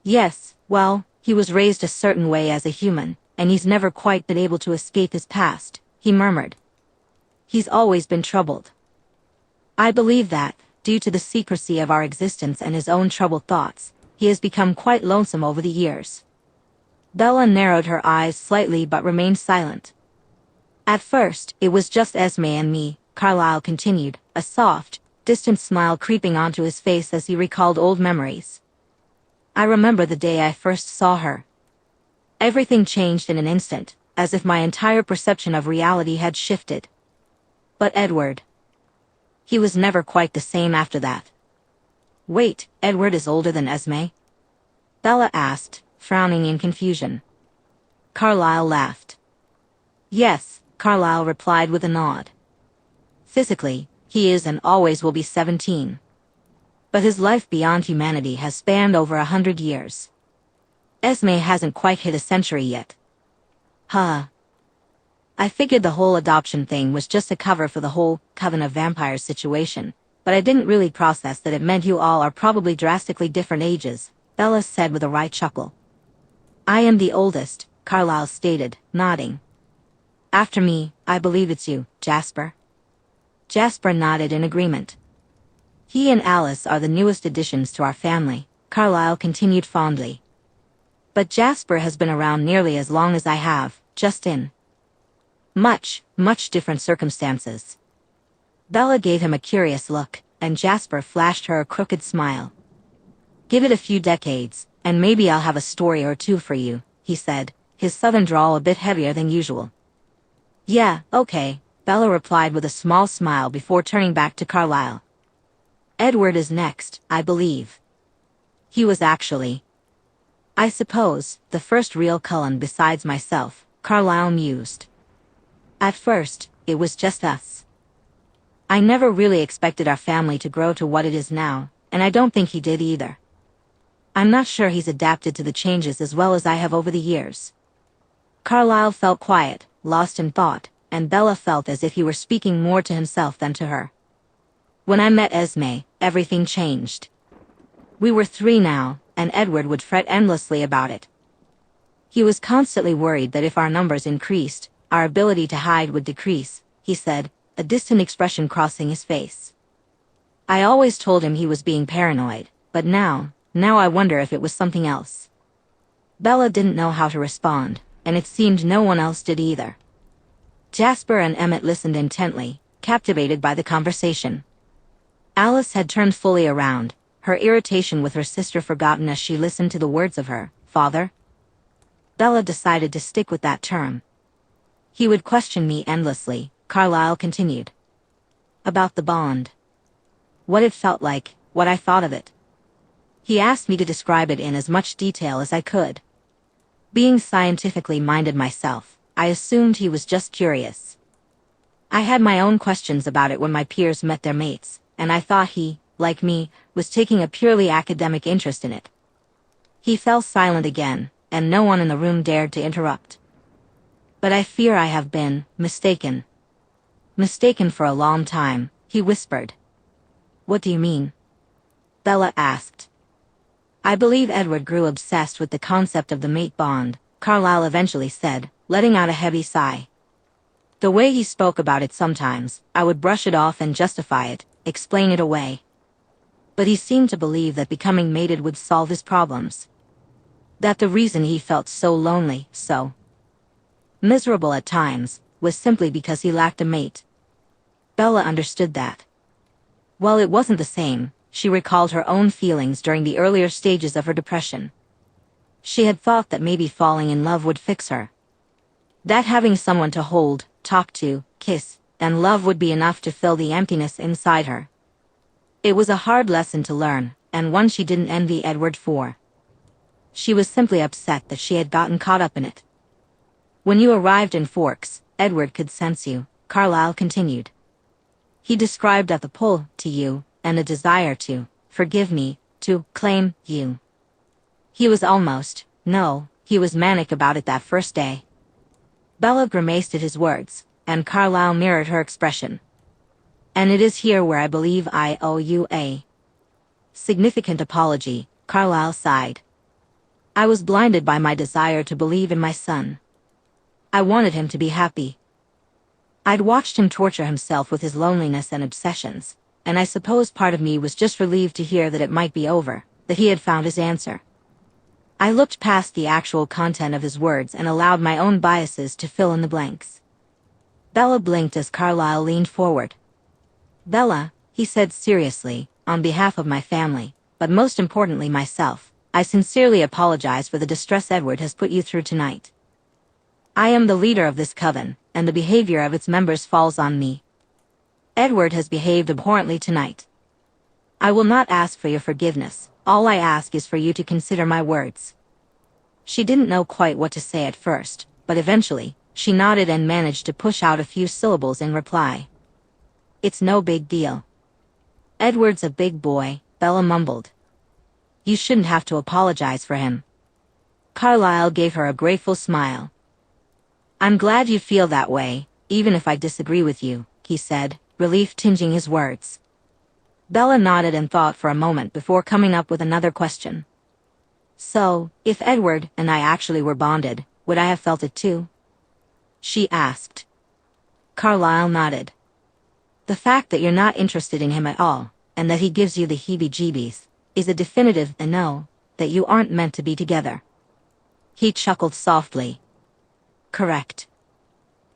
"Yes, well, he was raised a certain way as a human, and he's never quite been able to escape his past," he murmured. "He's always been troubled." "I believe that," due to the secrecy of our existence and his own troubled thoughts, he has become quite lonesome over the years. Bella narrowed her eyes slightly but remained silent. At first, it was just Esme and me, Carlyle continued, a soft, distant smile creeping onto his face as he recalled old memories. I remember the day I first saw her. Everything changed in an instant, as if my entire perception of reality had shifted. But Edward. He was never quite the same after that. Wait, Edward is older than Esme? Bella asked, frowning in confusion. Carlyle laughed. Yes, Carlyle replied with a nod. Physically, he is and always will be 17. But his life beyond humanity has spanned over 100 years. Esme hasn't quite hit a century yet. Huh. I figured the whole adoption thing was just a cover for the whole Coven of Vampires situation, but I didn't really process that it meant you all are probably drastically different ages, Bella said with a wry chuckle. I am the oldest, Carlyle stated, nodding. After me, I believe it's you, Jasper. Jasper nodded in agreement. He and Alice are the newest additions to our family, Carlyle continued fondly. But Jasper has been around nearly as long as I have, just in much different circumstances. Bella gave him a curious look, and Jasper flashed her a crooked smile. Give it a few decades, and maybe I'll have a story or two for you, he said, his southern drawl a bit heavier than usual. Yeah, okay, Bella replied with a small smile before turning back to Carlyle. Edward is next, I believe. He was actually, I suppose, the first real Cullen besides myself, Carlyle mused. At first, it was just us. I never really expected our family to grow to what it is now, and I don't think he did either. I'm not sure he's adapted to the changes as well as I have over the years. Carlyle felt quiet, lost in thought, and Bella felt as if he were speaking more to himself than to her. When I met Esme, everything changed. We were 3 now, and Edward would fret endlessly about it. He was constantly worried that if our numbers increased, our ability to hide would decrease, he said, a distant expression crossing his face. I always told him he was being paranoid, but now I wonder if it was something else. Bella didn't know how to respond, and it seemed no one else did either. Jasper and Emmett listened intently, captivated by the conversation. Alice had turned fully around, her irritation with her sister forgotten as she listened to the words of her father. Bella decided to stick with that term. He would question me endlessly, Carlyle continued. About the bond. What it felt like, what I thought of it. He asked me to describe it in as much detail as I could. Being scientifically minded myself, I assumed he was just curious. I had my own questions about it when my peers met their mates, and I thought he, like me, was taking a purely academic interest in it. He fell silent again, and no one in the room dared to interrupt. But I fear I have been mistaken. Mistaken for a long time, he whispered. What do you mean? Bella asked. I believe Edward grew obsessed with the concept of the mate bond, Carlyle eventually said, letting out a heavy sigh. The way he spoke about it sometimes, I would brush it off and justify it, explain it away. But he seemed to believe that becoming mated would solve his problems. That the reason he felt so lonely, so miserable at times, was simply because he lacked a mate. Bella understood that. While it wasn't the same, she recalled her own feelings during the earlier stages of her depression. She had thought that maybe falling in love would fix her. That having someone to hold, talk to, kiss, and love would be enough to fill the emptiness inside her. It was a hard lesson to learn, and one she didn't envy Edward for. She was simply upset that she had gotten caught up in it. When you arrived in Forks, Edward could sense you, Carlyle continued. He described the pull to you, and a desire to forgive me, to claim you. He was he was manic about it that first day. Bella grimaced at his words, and Carlyle mirrored her expression. And it is here where I believe I owe you a significant apology, Carlyle sighed. I was blinded by my desire to believe in my son. I wanted him to be happy. I'd watched him torture himself with his loneliness and obsessions, and I suppose part of me was just relieved to hear that it might be over, that he had found his answer. I looked past the actual content of his words and allowed my own biases to fill in the blanks. Bella blinked as Carlyle leaned forward. "Bella," he said seriously, "on behalf of my family, but most importantly myself, I sincerely apologize for the distress Edward has put you through tonight. I am the leader of this coven, and the behavior of its members falls on me. Edward has behaved abhorrently tonight. I will not ask for your forgiveness, all I ask is for you to consider my words." She didn't know quite what to say at first, but eventually, she nodded and managed to push out a few syllables in reply. "It's no big deal. Edward's a big boy," Bella mumbled. "You shouldn't have to apologize for him." Carlyle gave her a grateful smile. "I'm glad you feel that way, even if I disagree with you," he said, relief tinging his words. Bella nodded and thought for a moment before coming up with another question. "So, if Edward and I actually were bonded, would I have felt it too?" she asked. Carlyle nodded. "The fact that you're not interested in him at all, and that he gives you the heebie-jeebies, is a definitive no, that you aren't meant to be together." He chuckled softly. "Correct.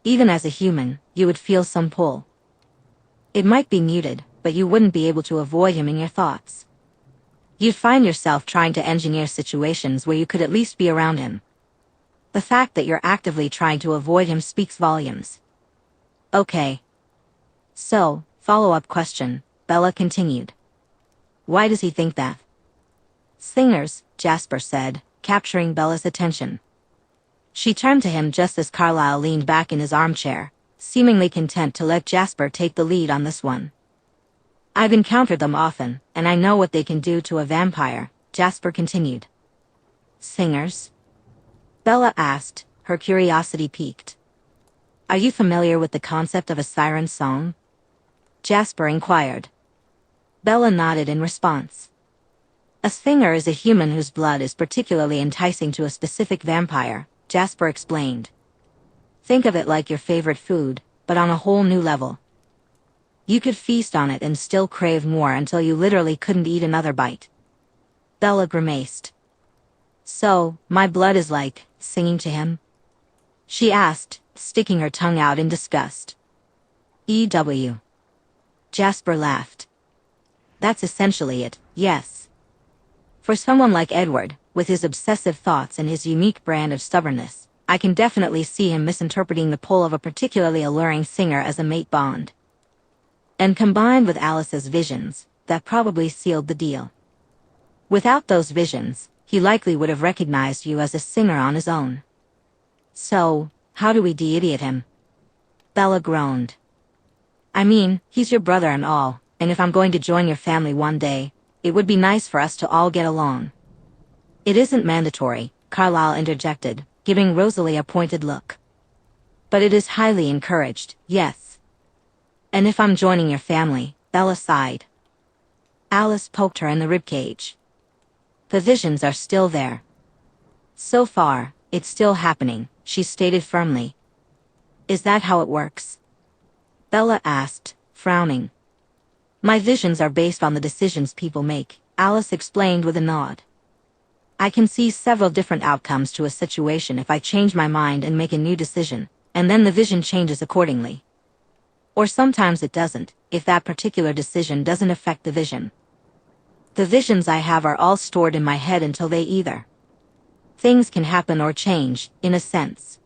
Even as a human, you would feel some pull. It might be muted, but you wouldn't be able to avoid him in your thoughts. You'd find yourself trying to engineer situations where you could at least be around him. The fact that you're actively trying to avoid him speaks volumes." "Okay. So, follow-up question," Bella continued. "Why does he think that?" "Singers," Jasper said, capturing Bella's attention. She turned to him just as Carlyle leaned back in his armchair, seemingly content to let Jasper take the lead on this one. "I've encountered them often, and I know what they can do to a vampire," Jasper continued. "Singers?" Bella asked, her curiosity piqued. "Are you familiar with the concept of a siren song?" Jasper inquired. Bella nodded in response. "A singer is a human whose blood is particularly enticing to a specific vampire," Jasper explained. "Think of it like your favorite food, but on a whole new level. You could feast on it and still crave more until you literally couldn't eat another bite." Bella grimaced. "So, my blood is like singing to him?" she asked, sticking her tongue out in disgust. "EW." Jasper laughed. "That's essentially it, yes. For someone like Edward, with his obsessive thoughts and his unique brand of stubbornness, I can definitely see him misinterpreting the pull of a particularly alluring singer as a mate bond. And combined with Alice's visions, that probably sealed the deal. Without those visions, he likely would have recognized you as a singer on his own. So, how do we de-idiot him?" Bella groaned. "I mean, he's your brother and all, and if I'm going to join your family one day, it would be nice for us to all get along." "It isn't mandatory," Carlyle interjected, giving Rosalie a pointed look. "But it is highly encouraged, yes." "And if I'm joining your family," Bella sighed. Alice poked her in the ribcage. "The visions are still there. So far, it's still happening," she stated firmly. "Is that how it works?" Bella asked, frowning. "My visions are based on the decisions people make," Alice explained with a nod. "I can see several different outcomes to a situation if I change my mind and make a new decision, and then the vision changes accordingly. Or sometimes it doesn't, if that particular decision doesn't affect the vision. The visions I have are all stored in my head until they either. Things can happen or change, in a sense.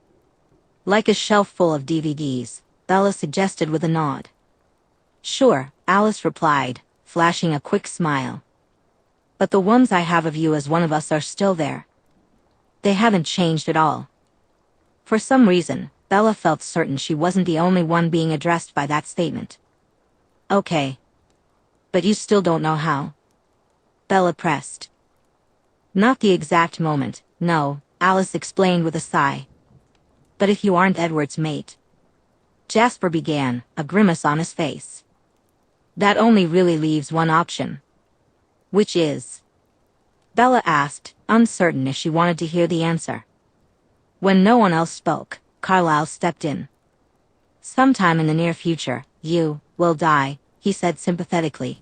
Like a shelf full of DVDs, Bella suggested with a nod. "Sure," Alice replied, flashing a quick smile. "But the ones I have of you as one of us are still there. They haven't changed at all." For some reason, Bella felt certain she wasn't the only one being addressed by that statement. "Okay. But you still don't know how?" Bella pressed. "Not the exact moment, no," Alice explained with a sigh. "But if you aren't Edward's mate..." Jasper began, a grimace on his face. "That only really leaves one option." "Which is?" Bella asked, uncertain if she wanted to hear the answer. When no one else spoke, Carlyle stepped in. "Sometime in the near future, you will die, he said sympathetically.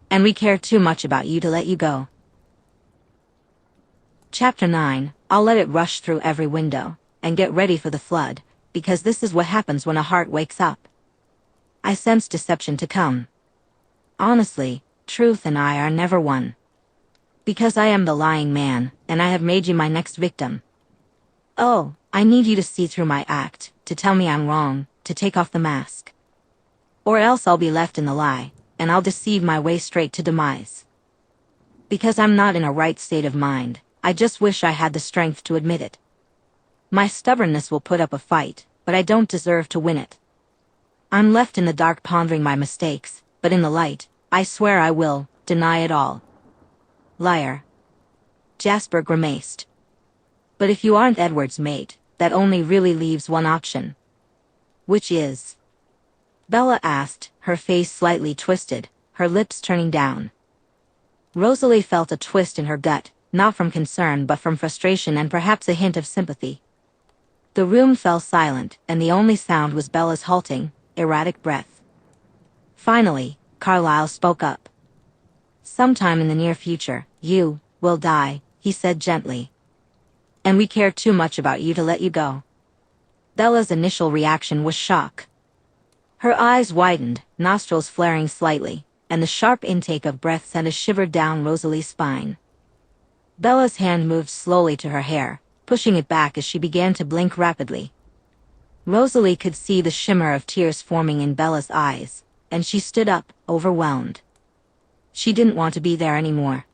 And we care too much about you to let you go. Chapter 9, I'll let it rush through every window, and get ready for the flood, because this is what happens when a heart wakes up. I sense deception to come. Honestly, truth and I are never one. Because I am the lying man, and I have made you my next victim. Oh, I need you to see through my act, to tell me I'm wrong, to take off the mask. Or else I'll be left in the lie, and I'll deceive my way straight to demise. Because I'm not in a right state of mind, I just wish I had the strength to admit it. My stubbornness will put up a fight, but I don't deserve to win it. I'm left in the dark pondering my mistakes, but in the light, I swear I will deny it all. Liar. Jasper grimaced. But if you aren't Edward's mate, that only really leaves one option. Which is? Bella asked, her face slightly twisted, her lips turning down. Rosalie felt a twist in her gut, not from concern but from frustration and perhaps a hint of sympathy. The room fell silent, and the only sound was Bella's halting, erratic breath. Finally, Carlyle spoke up. Sometime in the near future, you will die, he said gently. And we care too much about you to let you go. Bella's initial reaction was shock. Her eyes widened, nostrils flaring slightly, and the sharp intake of breath sent a shiver down Rosalie's spine. Bella's hand moved slowly to her hair, pushing it back as she began to blink rapidly. Rosalie could see the shimmer of tears forming in Bella's eyes, and she stood up, overwhelmed. She didn't want to be there anymore.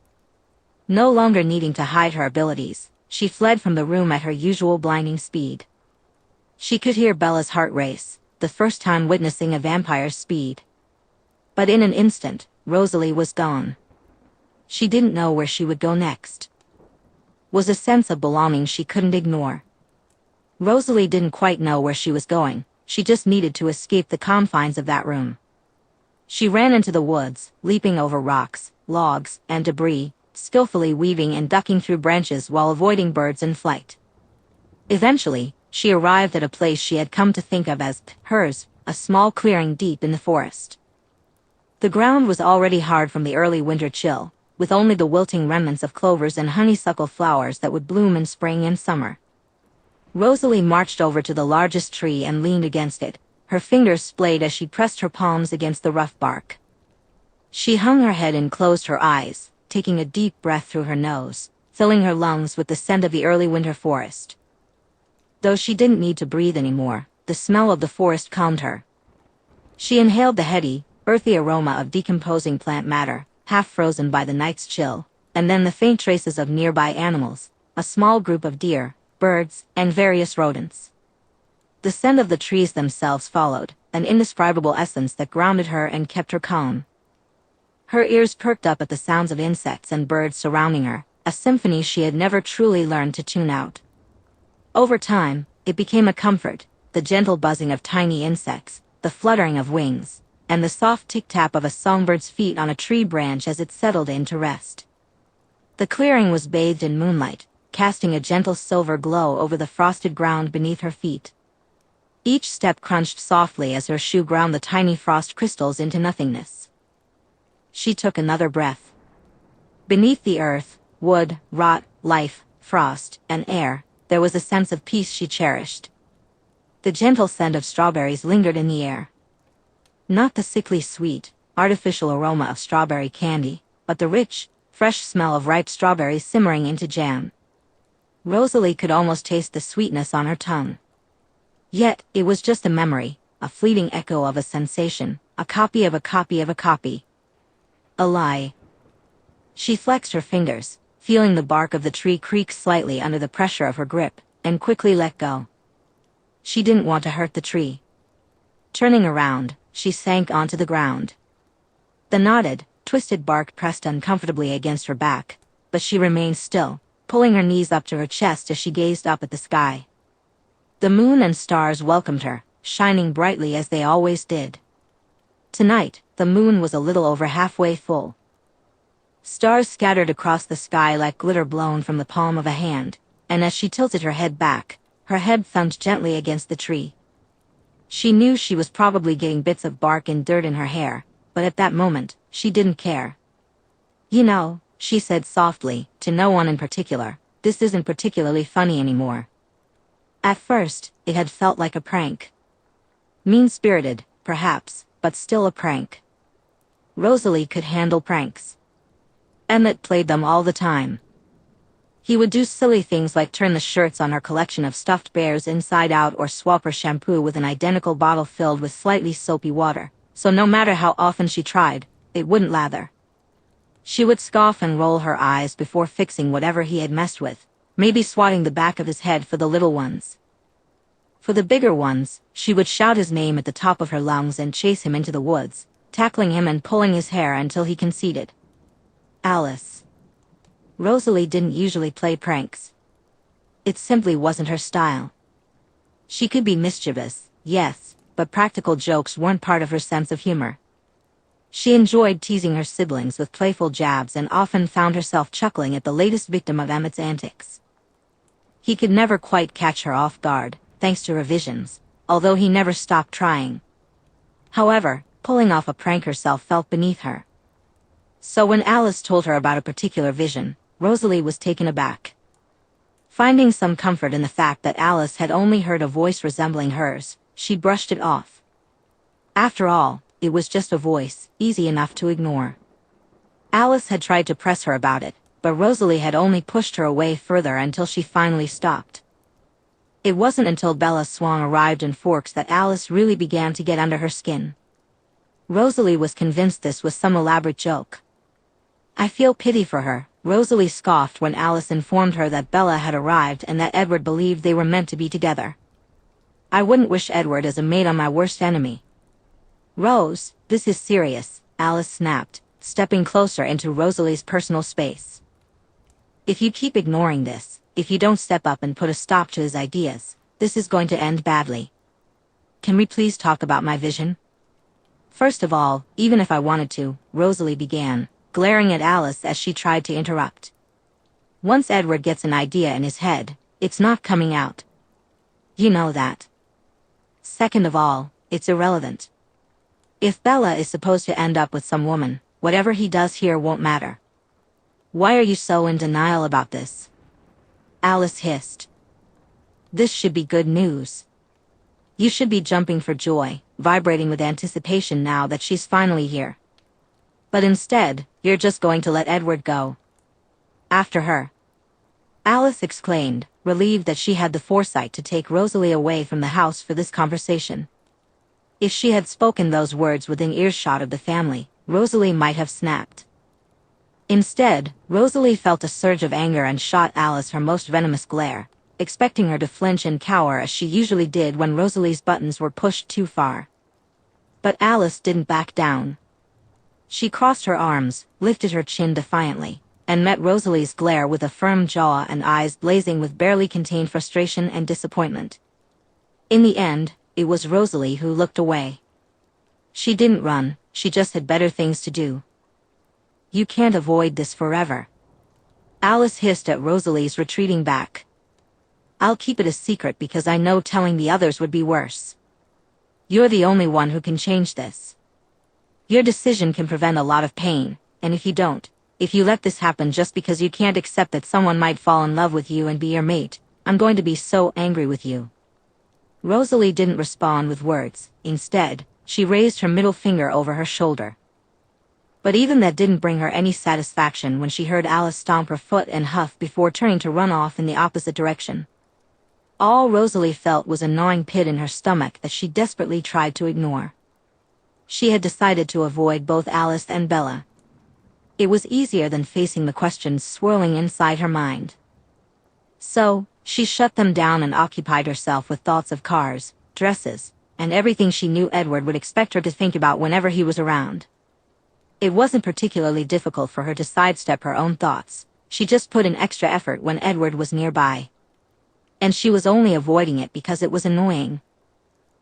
No longer needing to hide her abilities, she fled from the room at her usual blinding speed. She could hear Bella's heart race, the first time witnessing a vampire's speed. But in an instant, Rosalie was gone. She didn't know where she would go next. Was a sense of belonging she couldn't ignore. Rosalie didn't quite know where she was going, she just needed to escape the confines of that room. She ran into the woods, leaping over rocks, logs, and debris, skillfully weaving and ducking through branches while avoiding birds in flight. Eventually, she arrived at a place she had come to think of as hers, a small clearing deep in the forest. The ground was already hard from the early winter chill, with only the wilting remnants of clovers and honeysuckle flowers that would bloom in spring and summer. Rosalie marched over to the largest tree and leaned against it, her fingers splayed as she pressed her palms against the rough bark. She hung her head and closed her eyes, taking a deep breath through her nose, filling her lungs with the scent of the early winter forest. Though she didn't need to breathe anymore, the smell of the forest calmed her. She inhaled the heady, earthy aroma of decomposing plant matter, half frozen by the night's chill, and then the faint traces of nearby animals, a small group of deer, birds, and various rodents. The scent of the trees themselves followed, an indescribable essence that grounded her and kept her calm. Her ears perked up at the sounds of insects and birds surrounding her, a symphony she had never truly learned to tune out. Over time, it became a comfort, the gentle buzzing of tiny insects, the fluttering of wings, and the soft tick-tap of a songbird's feet on a tree branch as it settled in to rest. The clearing was bathed in moonlight, casting a gentle silver glow over the frosted ground beneath her feet. Each step crunched softly as her shoe ground the tiny frost crystals into nothingness. She took another breath. Beneath the earth, wood, rot, life, frost, and air, there was a sense of peace she cherished. The gentle scent of strawberries lingered in the air. Not the sickly sweet, artificial aroma of strawberry candy, but the rich, fresh smell of ripe strawberries simmering into jam. Rosalie could almost taste the sweetness on her tongue. Yet, it was just a memory, a fleeting echo of a sensation, a copy of a copy of a copy. A lie. She flexed her fingers, feeling the bark of the tree creak slightly under the pressure of her grip, and quickly let go. She didn't want to hurt the tree. Turning around, she sank onto the ground. The knotted, twisted bark pressed uncomfortably against her back, but she remained still, pulling her knees up to her chest as she gazed up at the sky. The moon and stars welcomed her, shining brightly as they always did. Tonight, the moon was a little over halfway full. Stars scattered across the sky like glitter blown from the palm of a hand, and as she tilted her head back, her head thumped gently against the tree. She knew she was probably getting bits of bark and dirt in her hair, but at that moment, she didn't care. "You know," she said softly, to no one in particular, "this isn't particularly funny anymore." At first, it had felt like a prank. Mean-spirited, perhaps, but still a prank. Rosalie could handle pranks. Emmett played them all the time. He would do silly things like turn the shirts on her collection of stuffed bears inside out or swap her shampoo with an identical bottle filled with slightly soapy water, so no matter how often she tried, it wouldn't lather. She would scoff and roll her eyes before fixing whatever he had messed with, maybe swatting the back of his head for the little ones. For the bigger ones, she would shout his name at the top of her lungs and chase him into the woods, tackling him and pulling his hair until he conceded. Alice. Rosalie didn't usually play pranks. It simply wasn't her style. She could be mischievous, yes, but practical jokes weren't part of her sense of humor. She enjoyed teasing her siblings with playful jabs and often found herself chuckling at the latest victim of Emmett's antics. He could never quite catch her off guard, thanks to revisions, although he never stopped trying. However, pulling off a prank herself felt beneath her. So when Alice told her about a particular vision, Rosalie was taken aback. Finding some comfort in the fact that Alice had only heard a voice resembling hers, she brushed it off. After all, it was just a voice, easy enough to ignore. Alice had tried to press her about it, but Rosalie had only pushed her away further until she finally stopped. It wasn't until Bella's swan arrived in Forks that Alice really began to get under her skin. Rosalie was convinced this was some elaborate joke. "I feel pity for her," Rosalie scoffed when Alice informed her that Bella had arrived and that Edward believed they were meant to be together. "I wouldn't wish Edward as a mate on my worst enemy." "Rose, this is serious," Alice snapped, stepping closer into Rosalie's personal space. "If you keep ignoring this, if you don't step up and put a stop to his ideas, this is going to end badly. Can we please talk about my vision?" "First of all, even if I wanted to," Rosalie began, glaring at Alice as she tried to interrupt. "Once Edward gets an idea in his head, it's not coming out. You know that. Second of all, it's irrelevant. If Bella is supposed to end up with some woman, whatever he does here won't matter. Why are you so in denial about this?" Alice hissed. "This should be good news. You should be jumping for joy, vibrating with anticipation now that she's finally here. But instead, you're just going to let Edward go. After her." Alice exclaimed, relieved that she had the foresight to take Rosalie away from the house for this conversation. If she had spoken those words within earshot of the family, Rosalie might have snapped. Instead, Rosalie felt a surge of anger and shot Alice her most venomous glare, expecting her to flinch and cower as she usually did when Rosalie's buttons were pushed too far. But Alice didn't back down. She crossed her arms, lifted her chin defiantly, and met Rosalie's glare with a firm jaw and eyes blazing with barely contained frustration and disappointment. In the end, it was Rosalie who looked away. She didn't run, she just had better things to do. "You can't avoid this forever." Alice hissed at Rosalie's retreating back. "I'll keep it a secret because I know telling the others would be worse. You're the only one who can change this. Your decision can prevent a lot of pain, and if you let this happen just because you can't accept that someone might fall in love with you and be your mate, I'm going to be so angry with you." Rosalie didn't respond with words. Instead, she raised her middle finger over her shoulder. But even that didn't bring her any satisfaction when she heard Alice stomp her foot and huff before turning to run off in the opposite direction. All Rosalie felt was a gnawing pit in her stomach that she desperately tried to ignore. She had decided to avoid both Alice and Bella. It was easier than facing the questions swirling inside her mind. So, she shut them down and occupied herself with thoughts of cars, dresses, and everything she knew Edward would expect her to think about whenever he was around. It wasn't particularly difficult for her to sidestep her own thoughts, she just put in extra effort when Edward was nearby. And she was only avoiding it because it was annoying.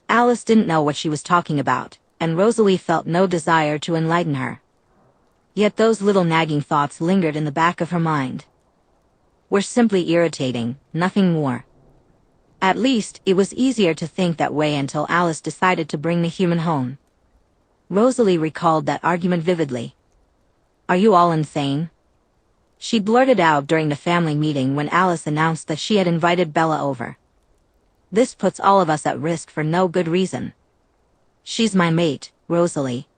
Alice didn't know what she was talking about, and Rosalie felt no desire to enlighten her. Yet those little nagging thoughts lingered in the back of her mind. Were simply irritating, nothing more. At least, it was easier to think that way until Alice decided to bring the human home. Rosalie recalled that argument vividly. Are you all insane? She blurted out during the family meeting when Alice announced that she had invited Bella over. This puts all of us at risk for no good reason. She's my mate, Rosalie.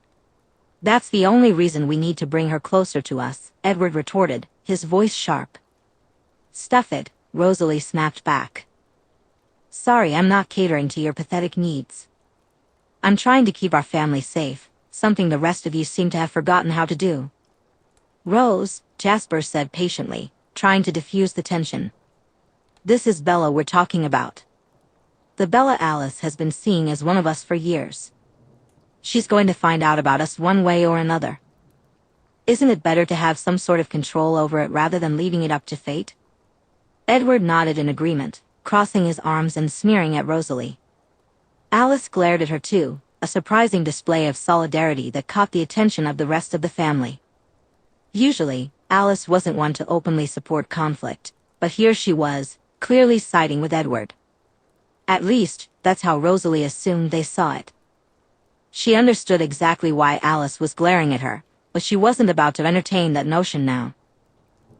That's the only reason we need to bring her closer to us, Edward retorted, his voice sharp. Stuff it, Rosalie snapped back. Sorry, I'm not catering to your pathetic needs. I'm trying to keep our family safe, something the rest of you seem to have forgotten how to do. Rose, Jasper said patiently, trying to diffuse the tension. This is Bella we're talking about. The Bella Alice has been seeing as one of us for years. She's going to find out about us one way or another. Isn't it better to have some sort of control over it rather than leaving it up to fate? Edward nodded in agreement, crossing his arms and sneering at Rosalie. Alice glared at her too, a surprising display of solidarity that caught the attention of the rest of the family. Usually, Alice wasn't one to openly support conflict, but here she was, clearly siding with Edward. At least, that's how Rosalie assumed they saw it. She understood exactly why Alice was glaring at her, but she wasn't about to entertain that notion now.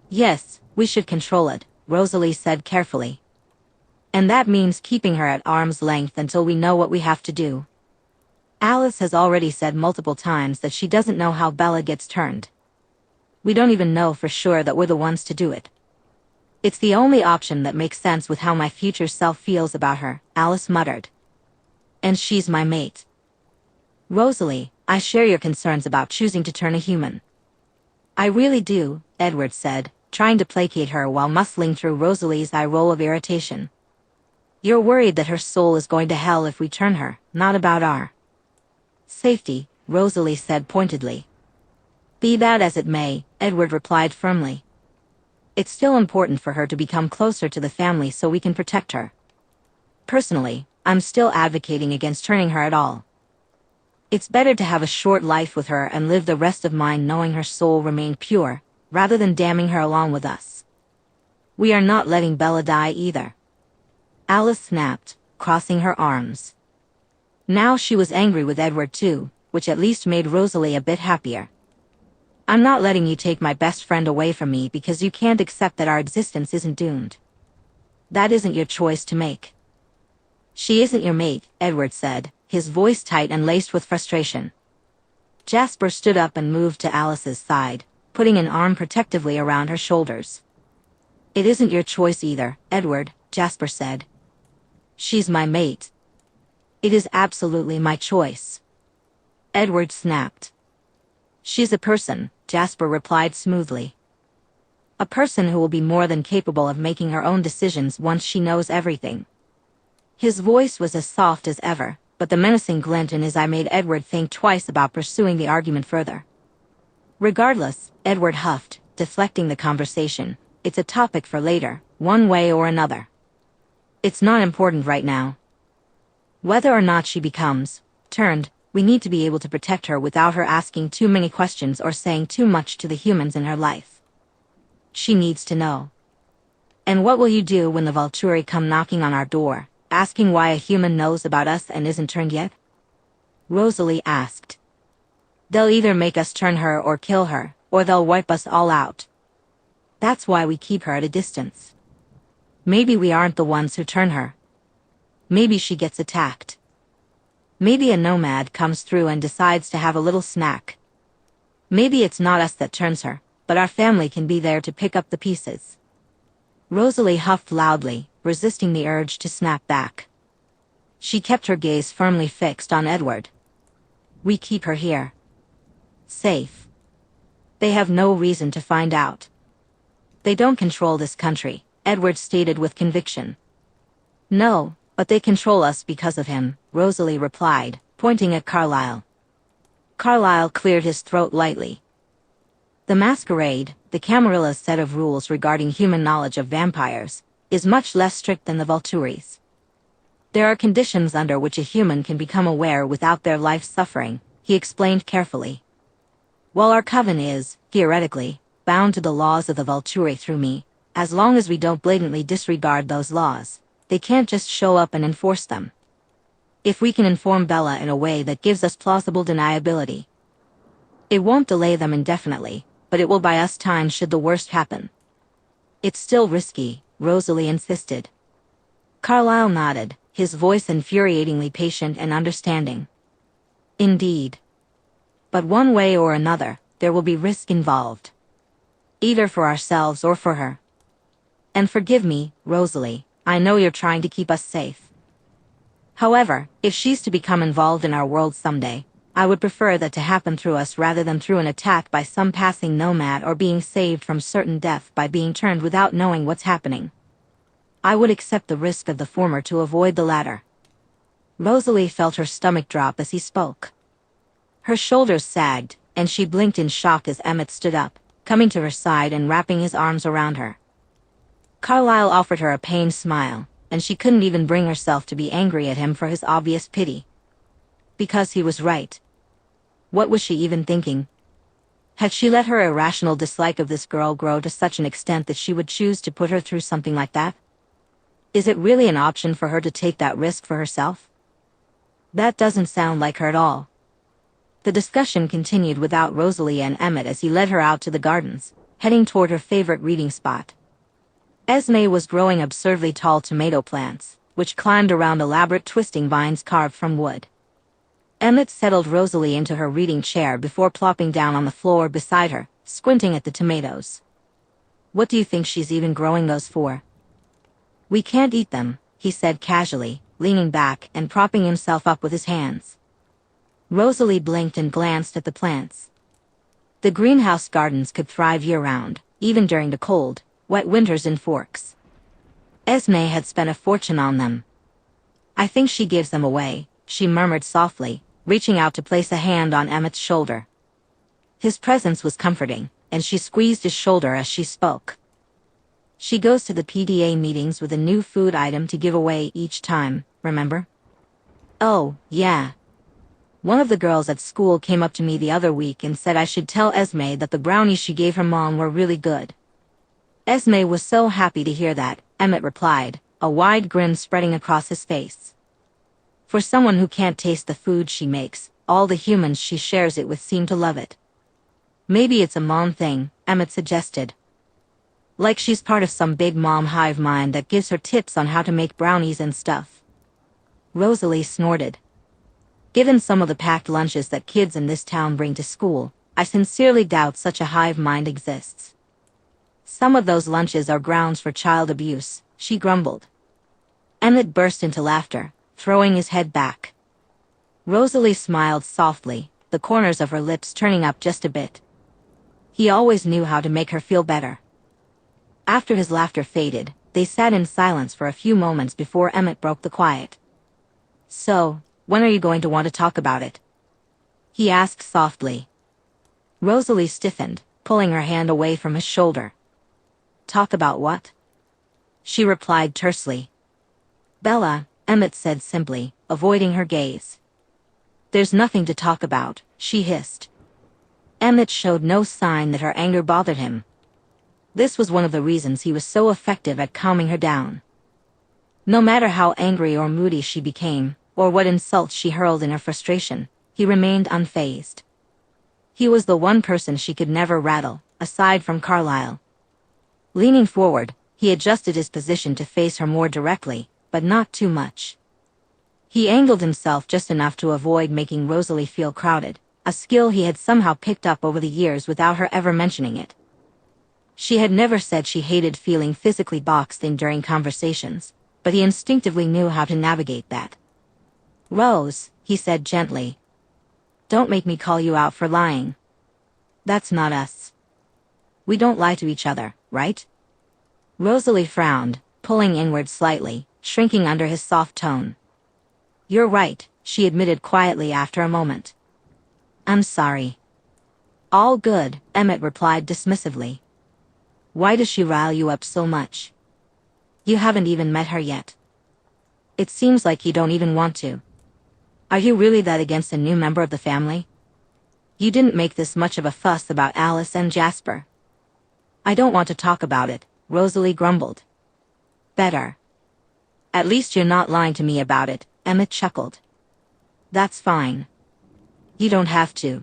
Yes, we should control it, Rosalie said carefully. And that means keeping her at arm's length until we know what we have to do. Alice has already said multiple times that she doesn't know how Bella gets turned. We don't even know for sure that we're the ones to do it. It's the only option that makes sense with how my future self feels about her, Alice muttered. And she's my mate. Rosalie, I share your concerns about choosing to turn a human. I really do, Edward said, trying to placate her while muscling through Rosalie's eye roll of irritation. You're worried that her soul is going to hell if we turn her, not about our safety, Rosalie said pointedly. Be that as it may, Edward replied firmly. It's still important for her to become closer to the family so we can protect her. Personally, I'm still advocating against turning her at all. It's better to have a short life with her and live the rest of mine knowing her soul remained pure, rather than damning her along with us. We are not letting Bella die either. Alice snapped, crossing her arms. Now she was angry with Edward too, which at least made Rosalie a bit happier. I'm not letting you take my best friend away from me because you can't accept that our existence isn't doomed. That isn't your choice to make. She isn't your mate, Edward said, his voice tight and laced with frustration. Jasper stood up and moved to Alice's side, putting an arm protectively around her shoulders. It isn't your choice either, Edward, Jasper said. She's my mate. It is absolutely my choice. Edward snapped. She's a person, Jasper replied smoothly. A person who will be more than capable of making her own decisions once she knows everything. His voice was as soft as ever, but the menacing glint in his eye made Edward think twice about pursuing the argument further. Regardless, Edward huffed, deflecting the conversation, it's a topic for later, one way or another. It's not important right now. Whether or not she becomes turned, we need to be able to protect her without her asking too many questions or saying too much to the humans in her life. She needs to know. And what will you do when the Volturi come knocking on our door, asking why a human knows about us and isn't turned yet? Rosalie asked. They'll either make us turn her or kill her, or they'll wipe us all out. That's why we keep her at a distance. Maybe we aren't the ones who turn her. Maybe she gets attacked. Maybe a nomad comes through and decides to have a little snack. Maybe it's not us that turns her, but our family can be there to pick up the pieces. Rosalie huffed loudly, resisting the urge to snap back. She kept her gaze firmly fixed on Edward. We keep her here. Safe. They have no reason to find out. They don't control this country, Edward stated with conviction. No, but they control us because of him, Rosalie replied, pointing at Carlyle. Carlyle cleared his throat lightly. The Masquerade, the Camarilla's set of rules regarding human knowledge of vampires, is much less strict than the Volturi's. There are conditions under which a human can become aware without their life suffering, he explained carefully. While our coven is, theoretically, bound to the laws of the Volturi through me, as long as we don't blatantly disregard those laws, they can't just show up and enforce them. If we can inform Bella in a way that gives us plausible deniability. It won't delay them indefinitely, but it will buy us time should the worst happen. It's still risky, Rosalie insisted. Carlyle nodded, his voice infuriatingly patient and understanding. Indeed. But one way or another, there will be risk involved. Either for ourselves or for her. And forgive me, Rosalie, I know you're trying to keep us safe. However, if she's to become involved in our world someday, I would prefer that to happen through us rather than through an attack by some passing nomad or being saved from certain death by being turned without knowing what's happening. I would accept the risk of the former to avoid the latter. Rosalie felt her stomach drop as he spoke. Her shoulders sagged, and she blinked in shock as Emmett stood up, coming to her side and wrapping his arms around her. Carlyle offered her a pained smile, and she couldn't even bring herself to be angry at him for his obvious pity. Because he was right. What was she even thinking? Had she let her irrational dislike of this girl grow to such an extent that she would choose to put her through something like that? Is it really an option for her to take that risk for herself? That doesn't sound like her at all. The discussion continued without Rosalie and Emmett as he led her out to the gardens, heading toward her favorite reading spot. Esme was growing absurdly tall tomato plants, which climbed around elaborate twisting vines carved from wood. Emmett settled Rosalie into her reading chair before plopping down on the floor beside her, squinting at the tomatoes. What do you think she's even growing those for? We can't eat them, he said casually, leaning back and propping himself up with his hands. Rosalie blinked and glanced at the plants. The greenhouse gardens could thrive year-round, even during the cold, wet winters in Forks. Esme had spent a fortune on them. I think she gives them away, she murmured softly, reaching out to place a hand on Emmett's shoulder. His presence was comforting, and she squeezed his shoulder as she spoke. She goes to the PDA meetings with a new food item to give away each time, remember? Oh, yeah. One of the girls at school came up to me the other week and said I should tell Esme that the brownies she gave her mom were really good. Esme was so happy to hear that, Emmett replied, a wide grin spreading across his face. For someone who can't taste the food she makes, all the humans she shares it with seem to love it. Maybe it's a mom thing, Emmett suggested. Like she's part of some big mom hive mind that gives her tips on how to make brownies and stuff. Rosalie snorted. Given some of the packed lunches that kids in this town bring to school, I sincerely doubt such a hive mind exists. Some of those lunches are grounds for child abuse, she grumbled. Emmett burst into laughter, throwing his head back. Rosalie smiled softly, the corners of her lips turning up just a bit. He always knew how to make her feel better. After his laughter faded, they sat in silence for a few moments before Emmett broke the quiet. So, when are you going to want to talk about it? He asked softly. Rosalie stiffened, pulling her hand away from his shoulder. Talk about what? She replied tersely. Bella, Emmett said simply, avoiding her gaze. There's nothing to talk about, she hissed. Emmett showed no sign that her anger bothered him. This was one of the reasons he was so effective at calming her down. No matter how angry or moody she became, or what insults she hurled in her frustration, he remained unfazed. He was the one person she could never rattle, aside from Carlyle. Leaning forward, he adjusted his position to face her more directly, but not too much. He angled himself just enough to avoid making Rosalie feel crowded, a skill he had somehow picked up over the years without her ever mentioning it. She had never said she hated feeling physically boxed in during conversations, but he instinctively knew how to navigate that. Rose, he said gently. Don't make me call you out for lying. That's not us. We don't lie to each other, right? Rosalie frowned, pulling inward slightly, shrinking under his soft tone. You're right, she admitted quietly after a moment. I'm sorry. All good, Emmett replied dismissively. Why does she rile you up so much? You haven't even met her yet. It seems like you don't even want to. Are you really that against a new member of the family? You didn't make this much of a fuss about Alice and Jasper. I don't want to talk about it, Rosalie grumbled. Better. At least you're not lying to me about it, Emmett chuckled. That's fine. You don't have to.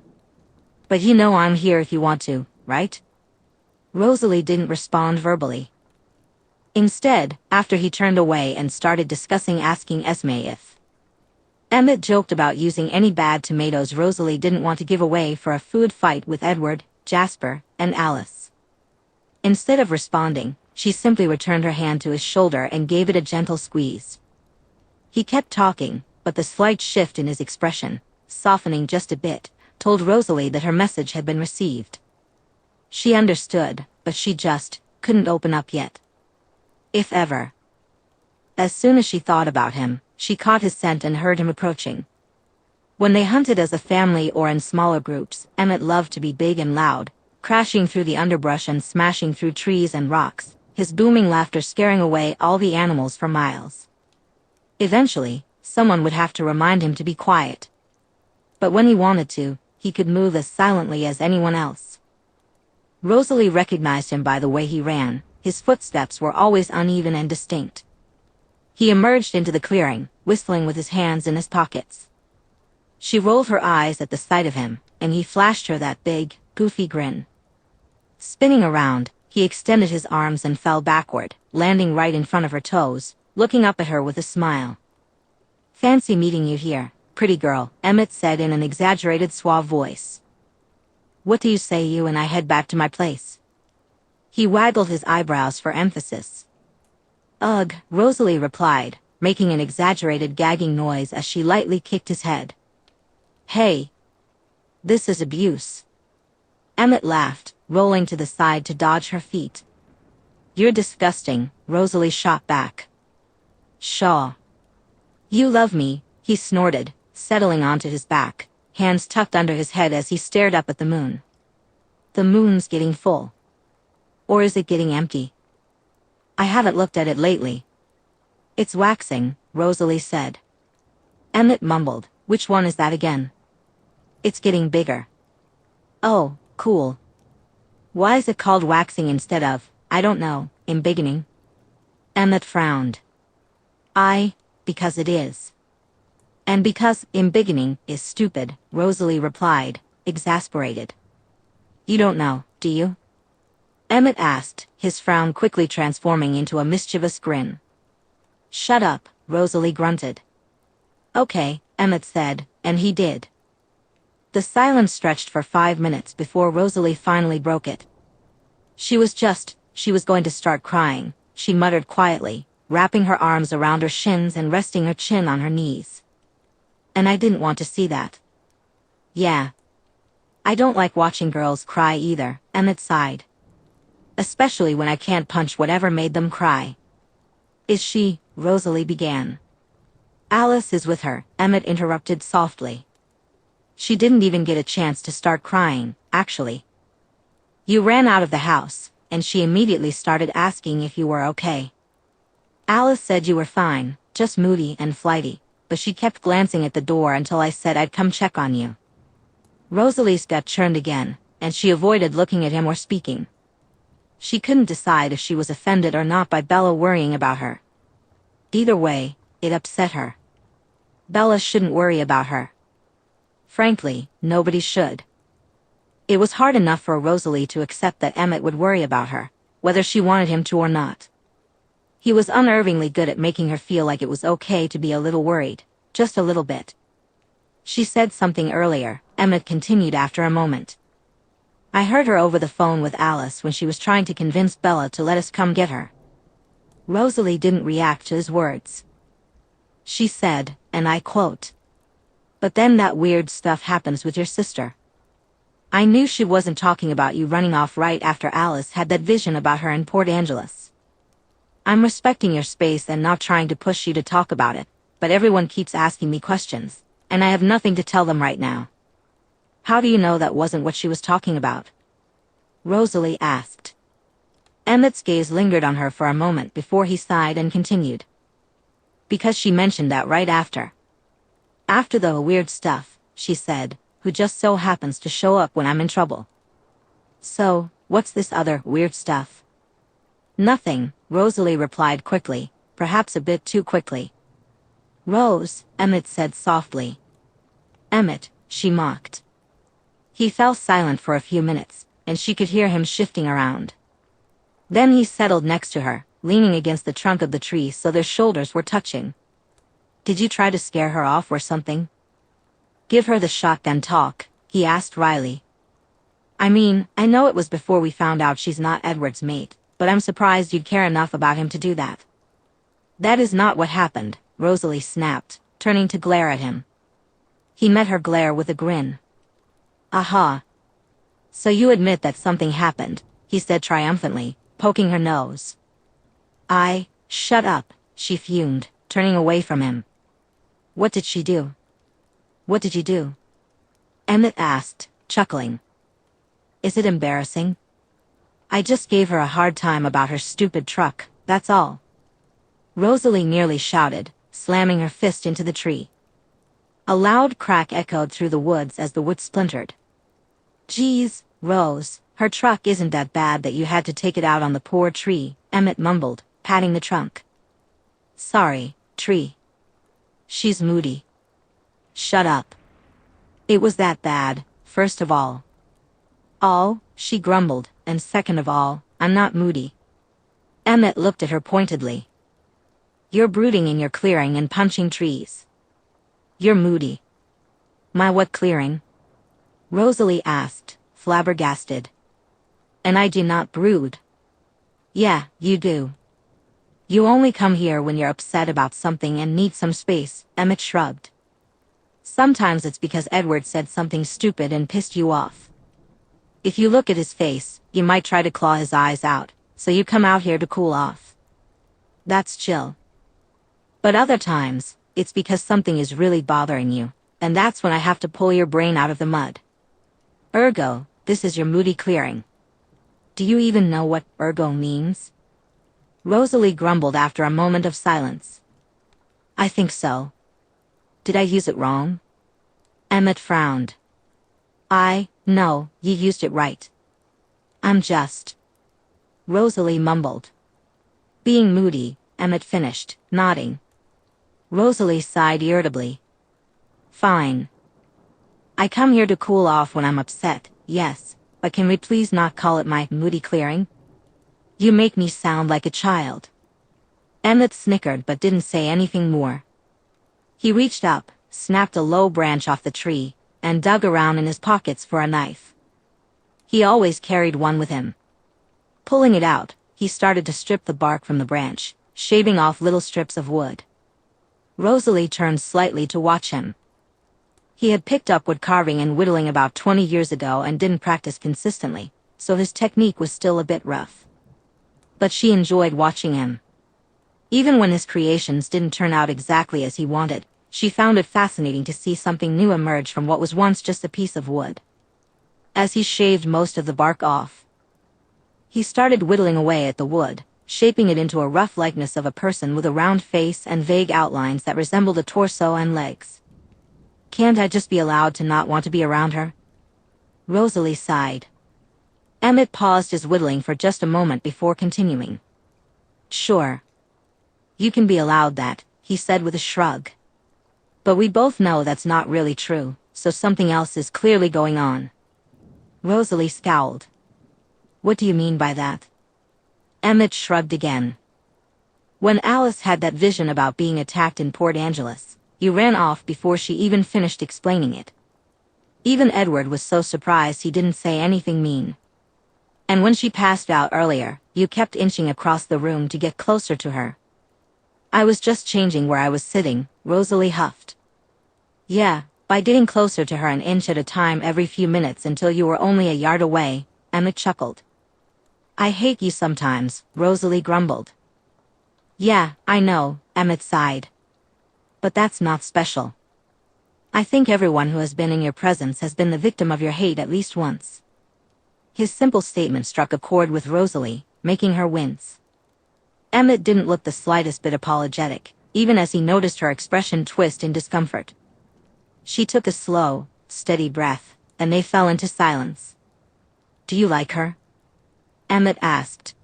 But you know I'm here if you want to, right? Rosalie didn't respond verbally. Instead, after he turned away and started asking Esme if Emmett joked about using any bad tomatoes Rosalie didn't want to give away for a food fight with Edward, Jasper, and Alice. Instead of responding, she simply returned her hand to his shoulder and gave it a gentle squeeze. He kept talking, but the slight shift in his expression, softening just a bit, told Rosalie that her message had been received. She understood, but she just couldn't open up yet. If ever. As soon as she thought about him, she caught his scent and heard him approaching. When they hunted as a family or in smaller groups, Emmett loved to be big and loud, crashing through the underbrush and smashing through trees and rocks, his booming laughter scaring away all the animals for miles. Eventually, someone would have to remind him to be quiet. But when he wanted to, he could move as silently as anyone else. Rosalie recognized him by the way he ran. His footsteps were always uneven and distinct. He emerged into the clearing, whistling with his hands in his pockets. She rolled her eyes at the sight of him, and he flashed her that big, goofy grin. Spinning around, he extended his arms and fell backward, landing right in front of her toes, looking up at her with a smile. "Fancy meeting you here, pretty girl," Emmett said in an exaggerated suave voice. "What do you say you and I head back to my place?" He waggled his eyebrows for emphasis. "Ugh," Rosalie replied, making an exaggerated gagging noise as she lightly kicked his head. "Hey. This is abuse." Emmett laughed, rolling to the side to dodge her feet. "You're disgusting," Rosalie shot back. "Shaw. You love me," he snorted, settling onto his back, hands tucked under his head as he stared up at the moon. "The moon's getting full. Or is it getting empty? I haven't looked at it lately." "It's waxing," Rosalie said. Emmett mumbled, "Which one is that again?" "It's getting bigger." "Oh, cool. Why is it called waxing instead of, I don't know, embiggening?" Emmett frowned. Because it is. And because embiggening is stupid," Rosalie replied, exasperated. "You don't know, do you?" Emmett asked, his frown quickly transforming into a mischievous grin. "Shut up," Rosalie grunted. "Okay," Emmett said, and he did. The silence stretched for 5 minutes before Rosalie finally broke it. She was going to start crying, she muttered quietly, wrapping her arms around her shins and resting her chin on her knees. "And I didn't want to see that." "Yeah. I don't like watching girls cry either," Emmett sighed. "Especially when I can't punch whatever made them cry." "Is she?" Rosalie began. "Alice is with her," Emmett interrupted softly. "She didn't even get a chance to start crying, actually. You ran out of the house, and she immediately started asking if you were okay. Alice said you were fine, just moody and flighty, but she kept glancing at the door until I said I'd come check on you." Rosalie's gut churned again, and she avoided looking at him or speaking. She couldn't decide if she was offended or not by Bella worrying about her. Either way, it upset her. Bella shouldn't worry about her. Frankly, nobody should. It was hard enough for Rosalie to accept that Emmett would worry about her, whether she wanted him to or not. He was unnervingly good at making her feel like it was okay to be a little worried, just a little bit. "She said something earlier," Emmett continued after a moment. "I heard her over the phone with Alice when she was trying to convince Bella to let us come get her." Rosalie didn't react to his words. She said, and I quote, "But then that weird stuff happens with your sister." I knew she wasn't talking about you running off right after Alice had that vision about her in Port Angeles. I'm respecting your space and not trying to push you to talk about it, but everyone keeps asking me questions, and I have nothing to tell them right now. How do you know that wasn't what she was talking about?" Rosalie asked. Emmett's gaze lingered on her for a moment before he sighed and continued. "Because she mentioned that right after. After the weird stuff," she said, "who just so happens to show up when I'm in trouble." "So, what's this other weird stuff?" "Nothing," Rosalie replied quickly, perhaps a bit too quickly. "Rose," Emmett said softly. Emmett, she mocked. He fell silent for a few minutes, and she could hear him shifting around. Then he settled next to her, leaning against the trunk of the tree so their shoulders were touching. Did you try to scare her off or something? Give her the shotgun talk, he asked wryly. I mean, I know it was before we found out she's not Edward's mate, but I'm surprised you'd care enough about him to do that. That is not what happened, Rosalie snapped, turning to glare at him. He met her glare with a grin. Aha. So you admit that something happened, he said triumphantly, poking her nose. Shut up, she fumed, turning away from him. What did she do? What did you do? Emmett asked, chuckling. Is it embarrassing? I just gave her a hard time about her stupid truck, that's all. Rosalie nearly shouted, slamming her fist into the tree. A loud crack echoed through the woods as the wood splintered. Geez, Rose, her truck isn't that bad that you had to take it out on the poor tree, Emmett mumbled, patting the trunk. Sorry, tree. She's moody. Shut up. It was that bad, first of all. Oh, she grumbled, and second of all, I'm not moody. Emmett looked at her pointedly. You're brooding in your clearing and punching trees. You're moody. My what clearing? Rosalie asked, flabbergasted. And I do not brood. Yeah, you do. You only come here when you're upset about something and need some space, Emmett shrugged. Sometimes it's because Edward said something stupid and pissed you off. If you look at his face, you might try to claw his eyes out, so you come out here to cool off. That's chill. But other times, it's because something is really bothering you, and that's when I have to pull your brain out of the mud. Ergo, this is your moody clearing. Do you even know what ergo means? Rosalie grumbled after a moment of silence. I think so. Did I use it wrong? Emmett frowned. No, you used it right. I'm just. Rosalie mumbled. Being moody, Emmett finished, nodding. Rosalie sighed irritably. Fine. I come here to cool off when I'm upset, yes, but can we please not call it my moody clearing? You make me sound like a child. Emmett snickered but didn't say anything more. He reached up, snapped a low branch off the tree, and dug around in his pockets for a knife. He always carried one with him. Pulling it out, he started to strip the bark from the branch, shaving off little strips of wood. Rosalie turned slightly to watch him. He had picked up wood carving and whittling about 20 years ago and didn't practice consistently, so his technique was still a bit rough. But she enjoyed watching him. Even when his creations didn't turn out exactly as he wanted, she found it fascinating to see something new emerge from what was once just a piece of wood. As he shaved most of the bark off, he started whittling away at the wood, shaping it into a rough likeness of a person with a round face and vague outlines that resembled a torso and legs. Can't I just be allowed to not want to be around her? Rosalie sighed. Emmett paused his whittling for just a moment before continuing. Sure. You can be allowed that, he said with a shrug. But we both know that's not really true, so something else is clearly going on. Rosalie scowled. What do you mean by that? Emmett shrugged again. When Alice had that vision about being attacked in Port Angeles, you ran off before she even finished explaining it. Even Edward was so surprised he didn't say anything mean. And when she passed out earlier, you kept inching across the room to get closer to her. I was just changing where I was sitting, Rosalie huffed. Yeah, by getting closer to her an inch at a time every few minutes until you were only a yard away, Emmett chuckled. I hate you sometimes, Rosalie grumbled. Yeah, I know, Emmett sighed. But that's not special. I think everyone who has been in your presence has been the victim of your hate at least once. His simple statement struck a chord with Rosalie, making her wince. Emmett didn't look the slightest bit apologetic, even as he noticed her expression twist in discomfort. She took a slow, steady breath, and they fell into silence. Do you like her? Emmett asked.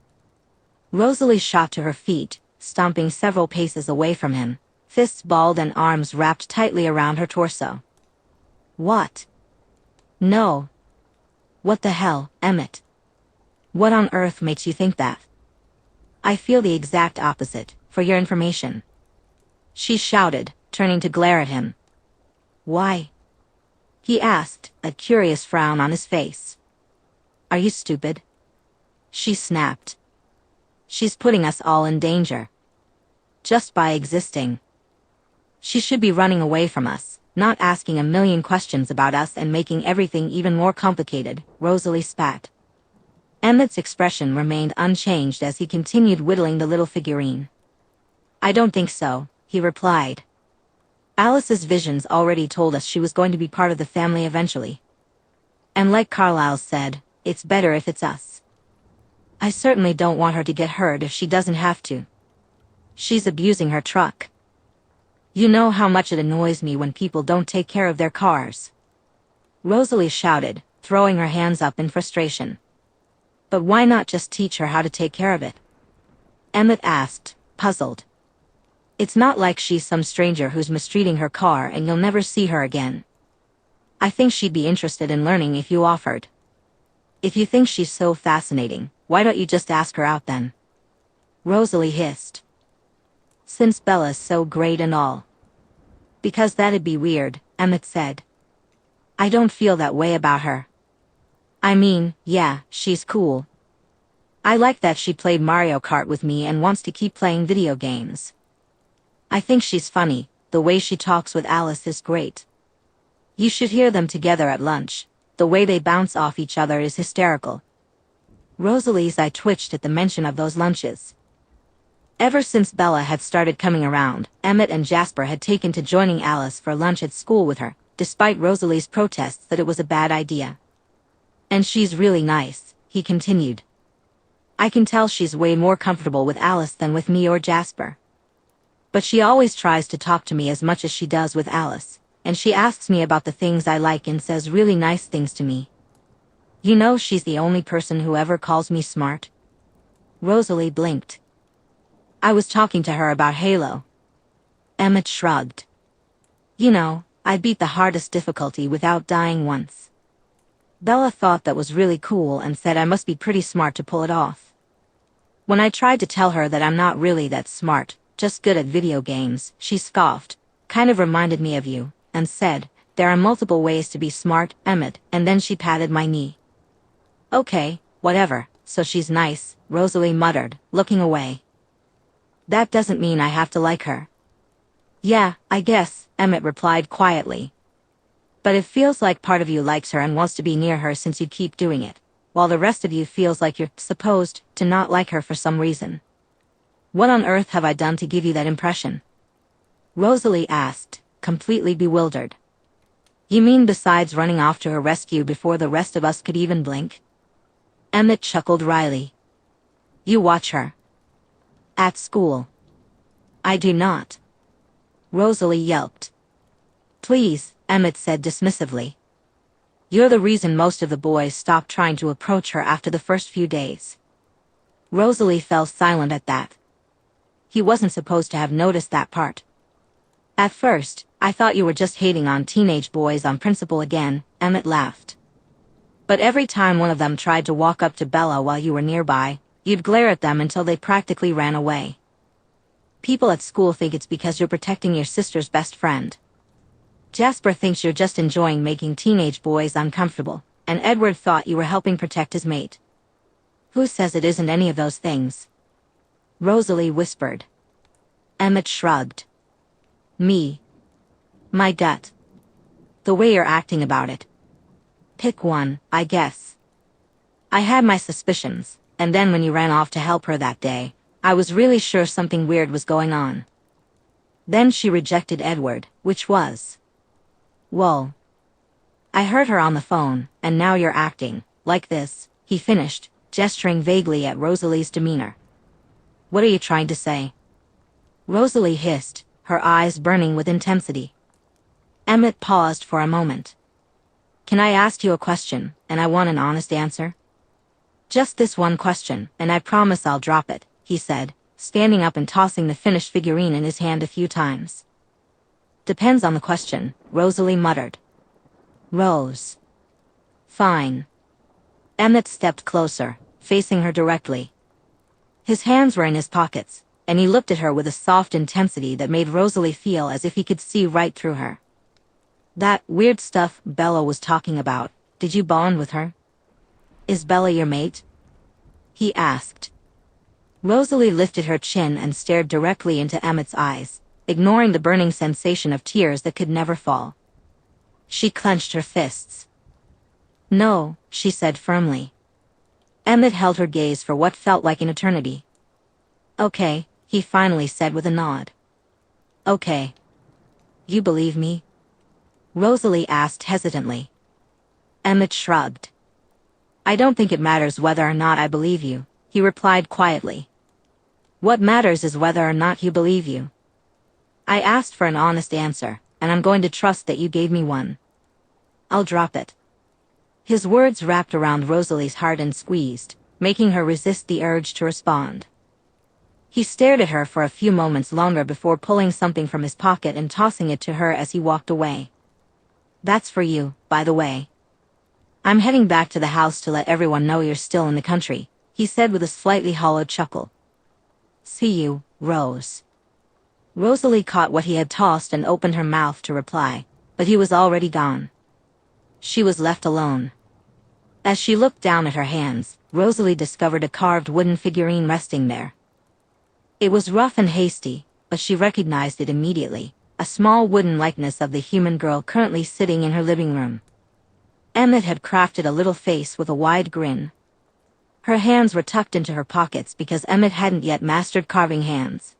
Rosalie shot to her feet, stomping several paces away from him, fists balled and arms wrapped tightly around her torso. What? No. What the hell, Emmett? What on earth makes you think that? I feel the exact opposite, for your information. She shouted, turning to glare at him. Why? He asked, a curious frown on his face. Are you stupid? She snapped. She's putting us all in danger. Just by existing. She should be running away from us, not asking a million questions about us and making everything even more complicated, Rosalie spat. Emmett's expression remained unchanged as he continued whittling the little figurine. I don't think so, he replied. Alice's visions already told us she was going to be part of the family eventually. And like Carlisle said, it's better if it's us. I certainly don't want her to get hurt if she doesn't have to. She's abusing her truck. You know how much it annoys me when people don't take care of their cars. Rosalie shouted, throwing her hands up in frustration. But why not just teach her how to take care of it? Emmett asked, puzzled. It's not like she's some stranger who's mistreating her car and you'll never see her again. I think she'd be interested in learning if you offered. If you think she's so fascinating, why don't you just ask her out then? Rosalie hissed. Since Bella's so great and all. Because that'd be weird, Emmett said. I don't feel that way about her. I mean, yeah, she's cool. I like that she played Mario Kart with me and wants to keep playing video games. I think she's funny, the way she talks with Alice is great. You should hear them together at lunch, the way they bounce off each other is hysterical. Rosalie's eye twitched at the mention of those lunches. Ever since Bella had started coming around, Emmett and Jasper had taken to joining Alice for lunch at school with her, despite Rosalie's protests that it was a bad idea. And she's really nice, he continued. I can tell she's way more comfortable with Alice than with me or Jasper. But she always tries to talk to me as much as she does with Alice, and she asks me about the things I like and says really nice things to me. You know she's the only person who ever calls me smart. Rosalie blinked. I was talking to her about Halo. Emmett shrugged. You know, I beat the hardest difficulty without dying once. Bella thought that was really cool and said I must be pretty smart to pull it off. When I tried to tell her that I'm not really that smart, just good at video games, she scoffed, kind of reminded me of you, and said, there are multiple ways to be smart, Emmett, and then she patted my knee. Okay, whatever, so she's nice, Rosalie muttered, looking away. That doesn't mean I have to like her. Yeah, I guess, Emmett replied quietly. But it feels like part of you likes her and wants to be near her since you keep doing it, while the rest of you feels like you're supposed to not like her for some reason. What on earth have I done to give you that impression? Rosalie asked, completely bewildered. You mean besides running off to her rescue before the rest of us could even blink? Emmett chuckled wryly. You watch her. At school. I do not. Rosalie yelped. Please, Emmett said dismissively. You're the reason most of the boys stopped trying to approach her after the first few days. Rosalie fell silent at that. He wasn't supposed to have noticed that part. At first, I thought you were just hating on teenage boys on principle again, Emmett laughed. But every time one of them tried to walk up to Bella while you were nearby, you'd glare at them until they practically ran away. People at school think it's because you're protecting your sister's best friend. Jasper thinks you're just enjoying making teenage boys uncomfortable, and Edward thought you were helping protect his mate. Who says it isn't any of those things? Rosalie whispered. Emmett shrugged. Me. My gut. The way you're acting about it. Pick one, I guess. I had my suspicions, and then when you ran off to help her that day, I was really sure something weird was going on. Then she rejected Edward, which was. Whoa. I heard her on the phone, and now you're acting like this, he finished, gesturing vaguely at Rosalie's demeanor. What are you trying to say? Rosalie hissed, her eyes burning with intensity. Emmett paused for a moment. Can I ask you a question, and I want an honest answer? Just this one question, and I promise I'll drop it, he said, standing up and tossing the finished figurine in his hand a few times. Depends on the question, Rosalie muttered. Rose. Fine. Emmett stepped closer, facing her directly. His hands were in his pockets, and he looked at her with a soft intensity that made Rosalie feel as if he could see right through her. That weird stuff Bella was talking about, did you bond with her? Is Bella your mate? He asked. Rosalie lifted her chin and stared directly into Emmett's eyes, ignoring the burning sensation of tears that could never fall. She clenched her fists. No, she said firmly. Emmett held her gaze for what felt like an eternity. Okay, he finally said with a nod. Okay. You believe me? Rosalie asked hesitantly. Emmett shrugged. I don't think it matters whether or not I believe you, he replied quietly. What matters is whether or not you believe you. I asked for an honest answer, and I'm going to trust that you gave me one. I'll drop it. His words wrapped around Rosalie's heart and squeezed, making her resist the urge to respond. He stared at her for a few moments longer before pulling something from his pocket and tossing it to her as he walked away. That's for you, by the way. I'm heading back to the house to let everyone know you're still in the country, he said with a slightly hollow chuckle. See you, Rose. Rosalie caught what he had tossed and opened her mouth to reply, but he was already gone. She was left alone. As she looked down at her hands, Rosalie discovered a carved wooden figurine resting there. It was rough and hasty, but she recognized it immediately, a small wooden likeness of the human girl currently sitting in her living room. Emmett had crafted a little face with a wide grin. Her hands were tucked into her pockets because Emmett hadn't yet mastered carving hands.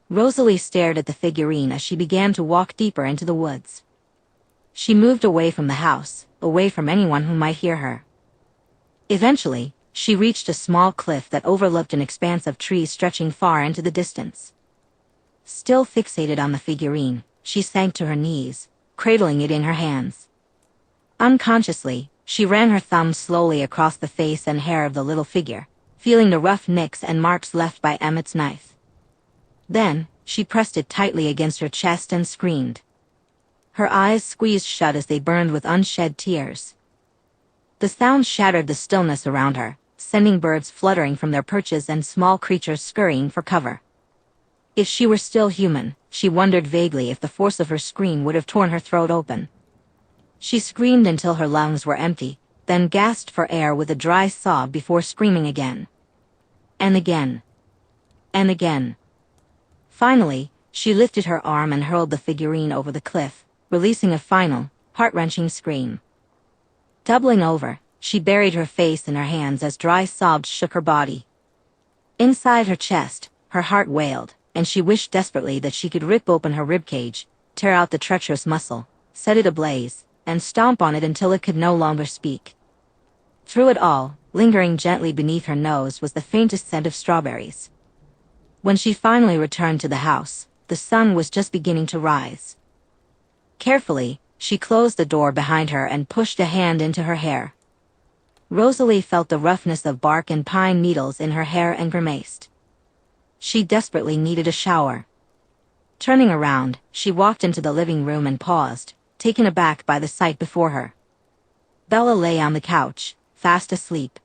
Rosalie stared at the figurine as she began to walk deeper into the woods. She moved away from the house, away from anyone who might hear her. Eventually, she reached a small cliff that overlooked an expanse of trees stretching far into the distance. Still fixated on the figurine, she sank to her knees, cradling it in her hands. Unconsciously, she ran her thumb slowly across the face and hair of the little figure, feeling the rough nicks and marks left by Emmett's knife. Then, she pressed it tightly against her chest and screamed. Her eyes squeezed shut as they burned with unshed tears. The sound shattered the stillness around her, sending birds fluttering from their perches and small creatures scurrying for cover. If she were still human, she wondered vaguely if the force of her scream would have torn her throat open. She screamed until her lungs were empty, then gasped for air with a dry sob before screaming again. And again. And again. Finally, she lifted her arm and hurled the figurine over the cliff, releasing a final, heart-wrenching scream. Doubling over, she buried her face in her hands as dry sobs shook her body. Inside her chest, her heart wailed, and she wished desperately that she could rip open her ribcage, tear out the treacherous muscle, set it ablaze, and stomp on it until it could no longer speak. Through it all, lingering gently beneath her nose was the faintest scent of strawberries. When she finally returned to the house, the sun was just beginning to rise. Carefully, she closed the door behind her and pushed a hand into her hair. Rosalie felt the roughness of bark and pine needles in her hair and grimaced. She desperately needed a shower. Turning around, she walked into the living room and paused, taken aback by the sight before her. Bella lay on the couch, fast asleep.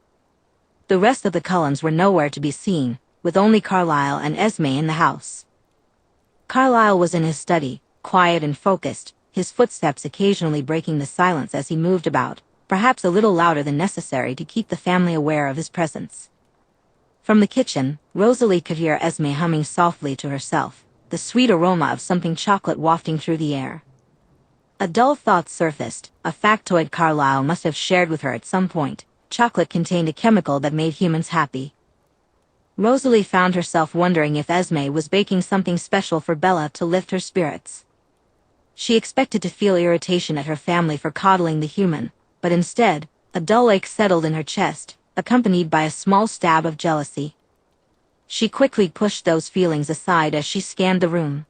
The rest of the Cullens were nowhere to be seen, with only Carlyle and Esme in the house. Carlyle was in his study, quiet and focused, his footsteps occasionally breaking the silence as he moved about, perhaps a little louder than necessary to keep the family aware of his presence. From the kitchen, Rosalie could hear Esme humming softly to herself, the sweet aroma of something chocolate wafting through the air. A dull thought surfaced, a factoid Carlyle must have shared with her at some point. Chocolate contained a chemical that made humans happy. Rosalie found herself wondering if Esme was baking something special for Bella to lift her spirits. She expected to feel irritation at her family for coddling the human, but instead, a dull ache settled in her chest, accompanied by a small stab of jealousy. She quickly pushed those feelings aside as she scanned the room.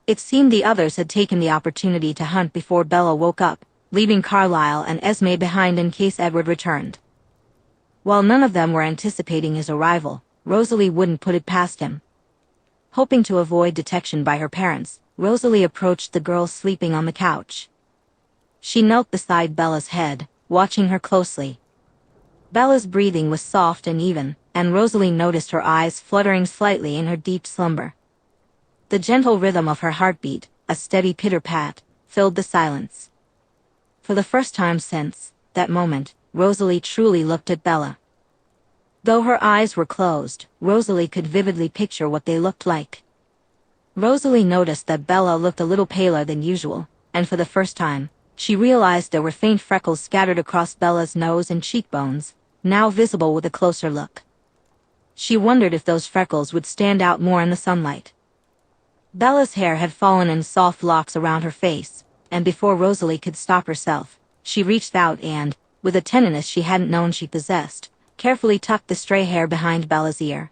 It seemed the others had taken the opportunity to hunt before Bella woke up, leaving Carlyle and Esme behind in case Edward returned. While none of them were anticipating his arrival, Rosalie wouldn't put it past him. Hoping to avoid detection by her parents, Rosalie approached the girl sleeping on the couch. She knelt beside Bella's head, watching her closely. Bella's breathing was soft and even, and Rosalie noticed her eyes fluttering slightly in her deep slumber. The gentle rhythm of her heartbeat, a steady pitter-pat, filled the silence. For the first time since that moment, Rosalie truly looked at Bella. Though her eyes were closed, Rosalie could vividly picture what they looked like. Rosalie noticed that Bella looked a little paler than usual, and for the first time, she realized there were faint freckles scattered across Bella's nose and cheekbones, now visible with a closer look. She wondered if those freckles would stand out more in the sunlight. Bella's hair had fallen in soft locks around her face, and before Rosalie could stop herself, she reached out and, with a tenderness she hadn't known she possessed, carefully tucked the stray hair behind Bella's ear.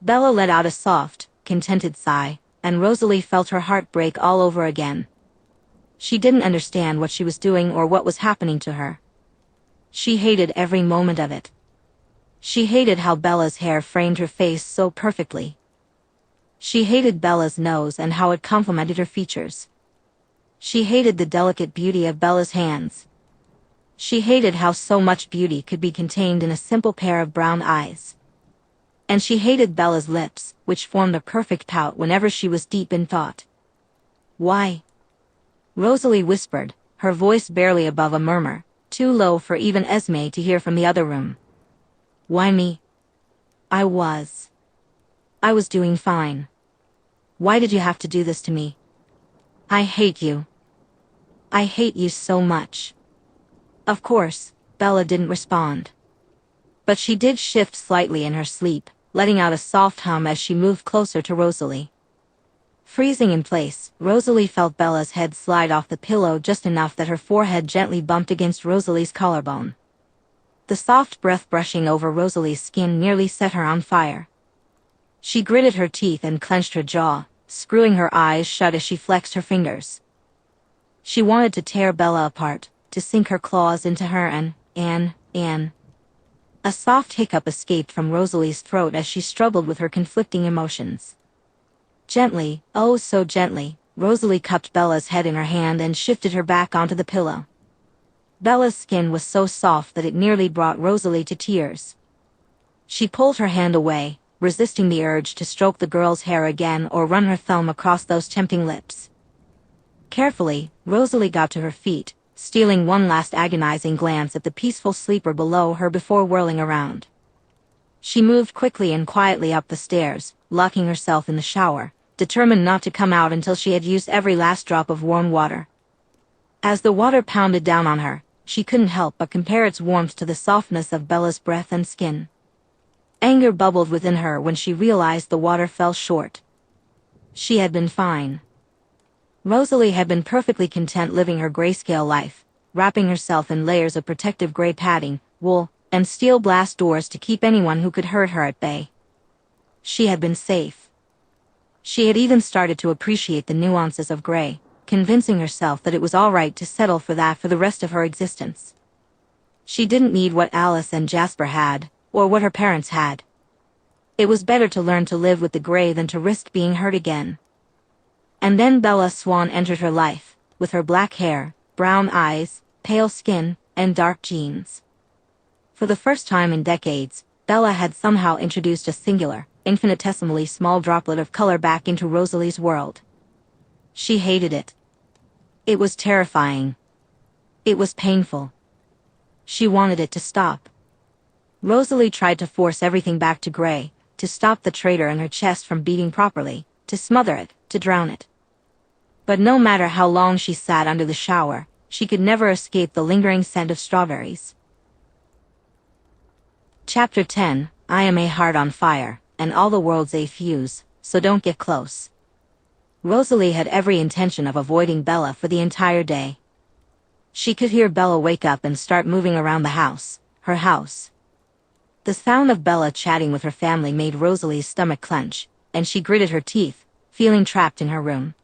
Bella let out a soft, contented sigh, and Rosalie felt her heart break all over again. She didn't understand what she was doing or what was happening to her. She hated every moment of it. She hated how Bella's hair framed her face so perfectly. She hated Bella's nose and how it complemented her features. She hated the delicate beauty of Bella's hands. She hated how so much beauty could be contained in a simple pair of brown eyes. And she hated Bella's lips, which formed a perfect pout whenever she was deep in thought. "Why?" Rosalie whispered, her voice barely above a murmur, too low for even Esme to hear from the other room. "Why me? I was doing fine. Why did you have to do this to me? I hate you. I hate you so much." Of course, Bella didn't respond. But she did shift slightly in her sleep, letting out a soft hum as she moved closer to Rosalie. Freezing in place, Rosalie felt Bella's head slide off the pillow just enough that her forehead gently bumped against Rosalie's collarbone. The soft breath brushing over Rosalie's skin nearly set her on fire. She gritted her teeth and clenched her jaw, screwing her eyes shut as she flexed her fingers. She wanted to tear Bella apart, to sink her claws into her and. A soft hiccup escaped from Rosalie's throat as she struggled with her conflicting emotions. Gently, oh so gently, Rosalie cupped Bella's head in her hand and shifted her back onto the pillow. Bella's skin was so soft that it nearly brought Rosalie to tears. She pulled her hand away, resisting the urge to stroke the girl's hair again or run her thumb across those tempting lips. Carefully, Rosalie got to her feet, stealing one last agonizing glance at the peaceful sleeper below her before whirling around. She moved quickly and quietly up the stairs, locking herself in the shower, determined not to come out until she had used every last drop of warm water. As the water pounded down on her, she couldn't help but compare its warmth to the softness of Bella's breath and skin. Anger bubbled within her when she realized the water fell short. She had been fine. Rosalie had been perfectly content living her grayscale life, wrapping herself in layers of protective gray padding, wool, and steel blast doors to keep anyone who could hurt her at bay. She had been safe. She had even started to appreciate the nuances of gray, convincing herself that it was all right to settle for that for the rest of her existence. She didn't need what Alice and Jasper had, or what her parents had. It was better to learn to live with the gray than to risk being hurt again. And then Bella Swan entered her life, with her black hair, brown eyes, pale skin, and dark jeans. For the first time in decades, Bella had somehow introduced a singular, infinitesimally small droplet of color back into Rosalie's world. She hated it. It was terrifying. It was painful. She wanted it to stop. Rosalie tried to force everything back to gray, to stop the traitor in her chest from beating properly, to smother it, to drown it. But no matter how long she sat under the shower, she could never escape the lingering scent of strawberries. Chapter 10, I am a heart on fire, and all the world's a fuse, so don't get close. Rosalie had every intention of avoiding Bella for the entire day. She could hear Bella wake up and start moving around the house, her house. The sound of Bella chatting with her family made Rosalie's stomach clench, and she gritted her teeth, feeling trapped in her room.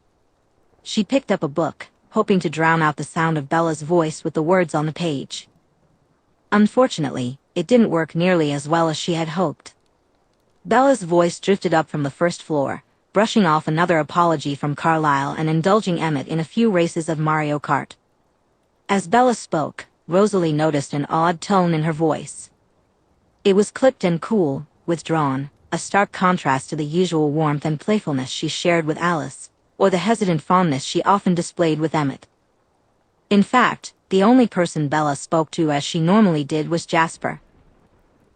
She picked up a book, hoping to drown out the sound of Bella's voice with the words on the page. Unfortunately, it didn't work nearly as well as she had hoped. Bella's voice drifted up from the first floor, brushing off another apology from Carlisle and indulging Emmett in a few races of Mario Kart. As Bella spoke, Rosalie noticed an odd tone in her voice. It was clipped and cool, withdrawn, a stark contrast to the usual warmth and playfulness she shared with Alice, or the hesitant fondness she often displayed with Emmett. In fact, the only person Bella spoke to as she normally did was Jasper.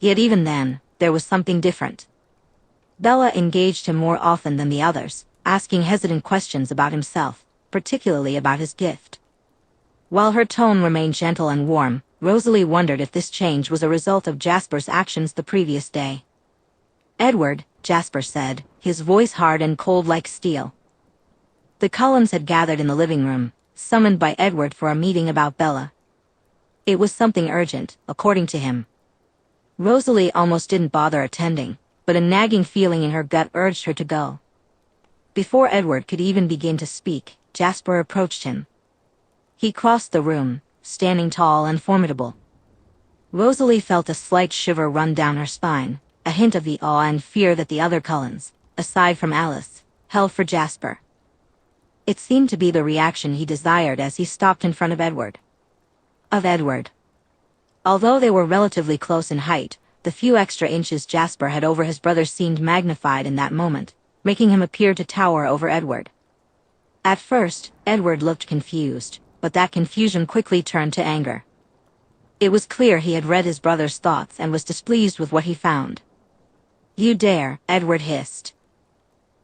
Yet even then, there was something different. Bella engaged him more often than the others, asking hesitant questions about himself, particularly about his gift. While her tone remained gentle and warm, Rosalie wondered if this change was a result of Jasper's actions the previous day. "Edward," Jasper said, his voice hard and cold like steel. The Cullens had gathered in the living room, summoned by Edward for a meeting about Bella. It was something urgent, according to him. Rosalie almost didn't bother attending, but a nagging feeling in her gut urged her to go. Before Edward could even begin to speak, Jasper approached him. He crossed the room, standing tall and formidable. Rosalie felt a slight shiver run down her spine, a hint of the awe and fear that the other Cullens, aside from Alice, held for Jasper. It seemed to be the reaction he desired as he stopped in front of Edward. Although they were relatively close in height, the few extra inches Jasper had over his brother seemed magnified in that moment, making him appear to tower over Edward. At first, Edward looked confused, but that confusion quickly turned to anger. It was clear he had read his brother's thoughts and was displeased with what he found. "You dare," Edward hissed.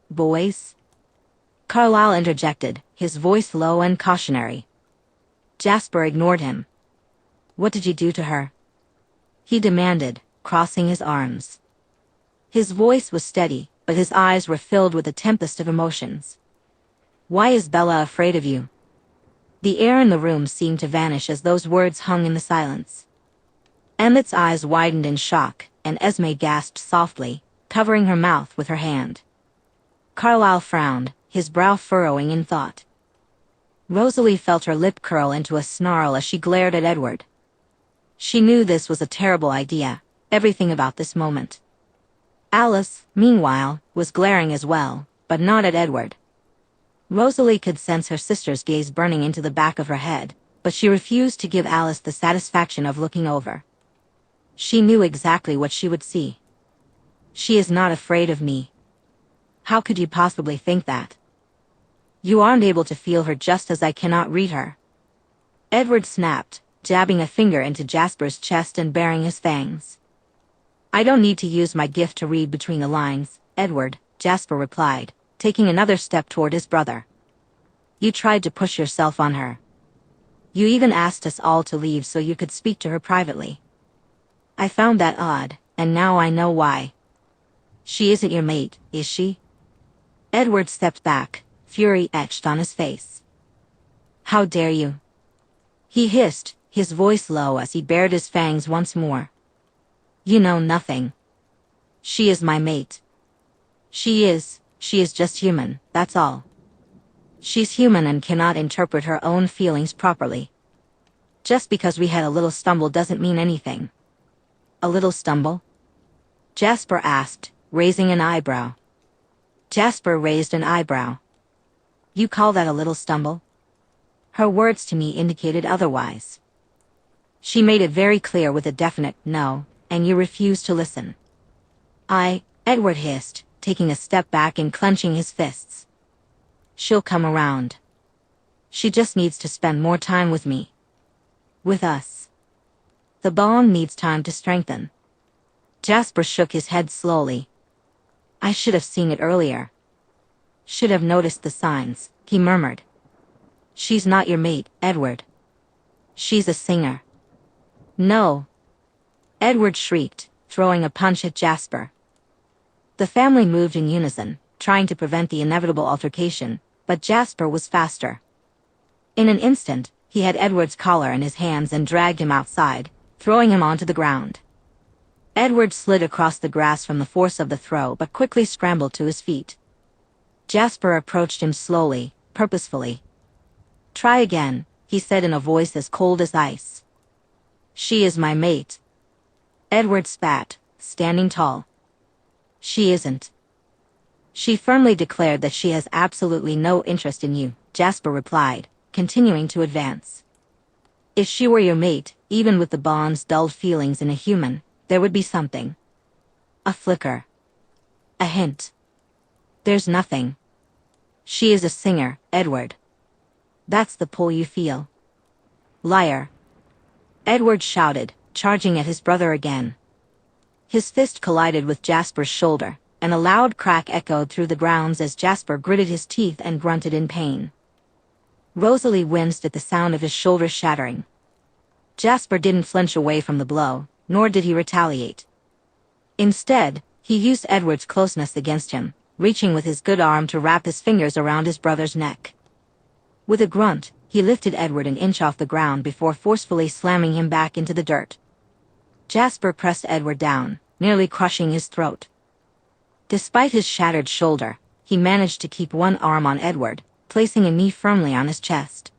"Boys?" Carlyle interjected, his voice low and cautionary. Jasper ignored him. "What did you do to her?" he demanded, crossing his arms. His voice was steady, but his eyes were filled with a tempest of emotions. "Why is Bella afraid of you?" The air in the room seemed to vanish as those words hung in the silence. Emmett's eyes widened in shock, and Esme gasped softly, covering her mouth with her hand. Carlyle frowned, his brow furrowing in thought. Rosalie felt her lip curl into a snarl as she glared at Edward. She knew this was a terrible idea, everything about this moment. Alice, meanwhile, was glaring as well, but not at Edward. Rosalie could sense her sister's gaze burning into the back of her head, but she refused to give Alice the satisfaction of looking over. She knew exactly what she would see. "She is not afraid of me. How could you possibly think that? You aren't able to feel her just as I cannot read her." Edward snapped, jabbing a finger into Jasper's chest and baring his fangs. "I don't need to use my gift to read between the lines, Edward," Jasper replied, taking another step toward his brother. "You tried to push yourself on her. You even asked us all to leave so you could speak to her privately. I found that odd, and now I know why. She isn't your mate, is she?" Edward stepped back, fury etched on his face. "How dare you?" he hissed, his voice low as he bared his fangs once more. "You know nothing. She is my mate. She is just human, that's all. She's human and cannot interpret her own feelings properly. Just because we had a little stumble doesn't mean anything." "A little stumble?" Jasper asked, raising an eyebrow. Jasper raised an eyebrow. "You call that a little stumble?" Her words to me indicated otherwise. She made it very clear with a definite no, and you refused to listen. Edward hissed, taking a step back and clenching his fists. "She'll come around. She just needs to spend more time with me. With us. The bond needs time to strengthen." Jasper shook his head slowly. "I should have seen it earlier. Should have noticed the signs," he murmured. "She's not your mate, Edward. She's a singer." "No!" Edward shrieked, throwing a punch at Jasper. The family moved in unison, trying to prevent the inevitable altercation, but Jasper was faster. In an instant, he had Edward's collar in his hands and dragged him outside, throwing him onto the ground. Edward slid across the grass from the force of the throw but quickly scrambled to his feet. Jasper approached him slowly, purposefully. "Try again," he said in a voice as cold as ice. "She is my mate." Edward spat, standing tall. "She isn't." "She firmly declared that she has absolutely no interest in you," Jasper replied, continuing to advance. If she were your mate, even with the bond's dulled feelings in a human, there would be something. A flicker. A hint. There's nothing. She is a singer, Edward. That's the pull you feel. Liar. Edward shouted, charging at his brother again. His fist collided with Jasper's shoulder, and a loud crack echoed through the grounds as Jasper gritted his teeth and grunted in pain. Rosalie winced at the sound of his shoulder shattering. Jasper didn't flinch away from the blow, nor did he retaliate. Instead, he used Edward's closeness against him, reaching with his good arm to wrap his fingers around his brother's neck. With a grunt, he lifted Edward an inch off the ground before forcefully slamming him back into the dirt. Jasper pressed Edward down, nearly crushing his throat. Despite his shattered shoulder, he managed to keep one arm on Edward, placing a knee firmly on his chest.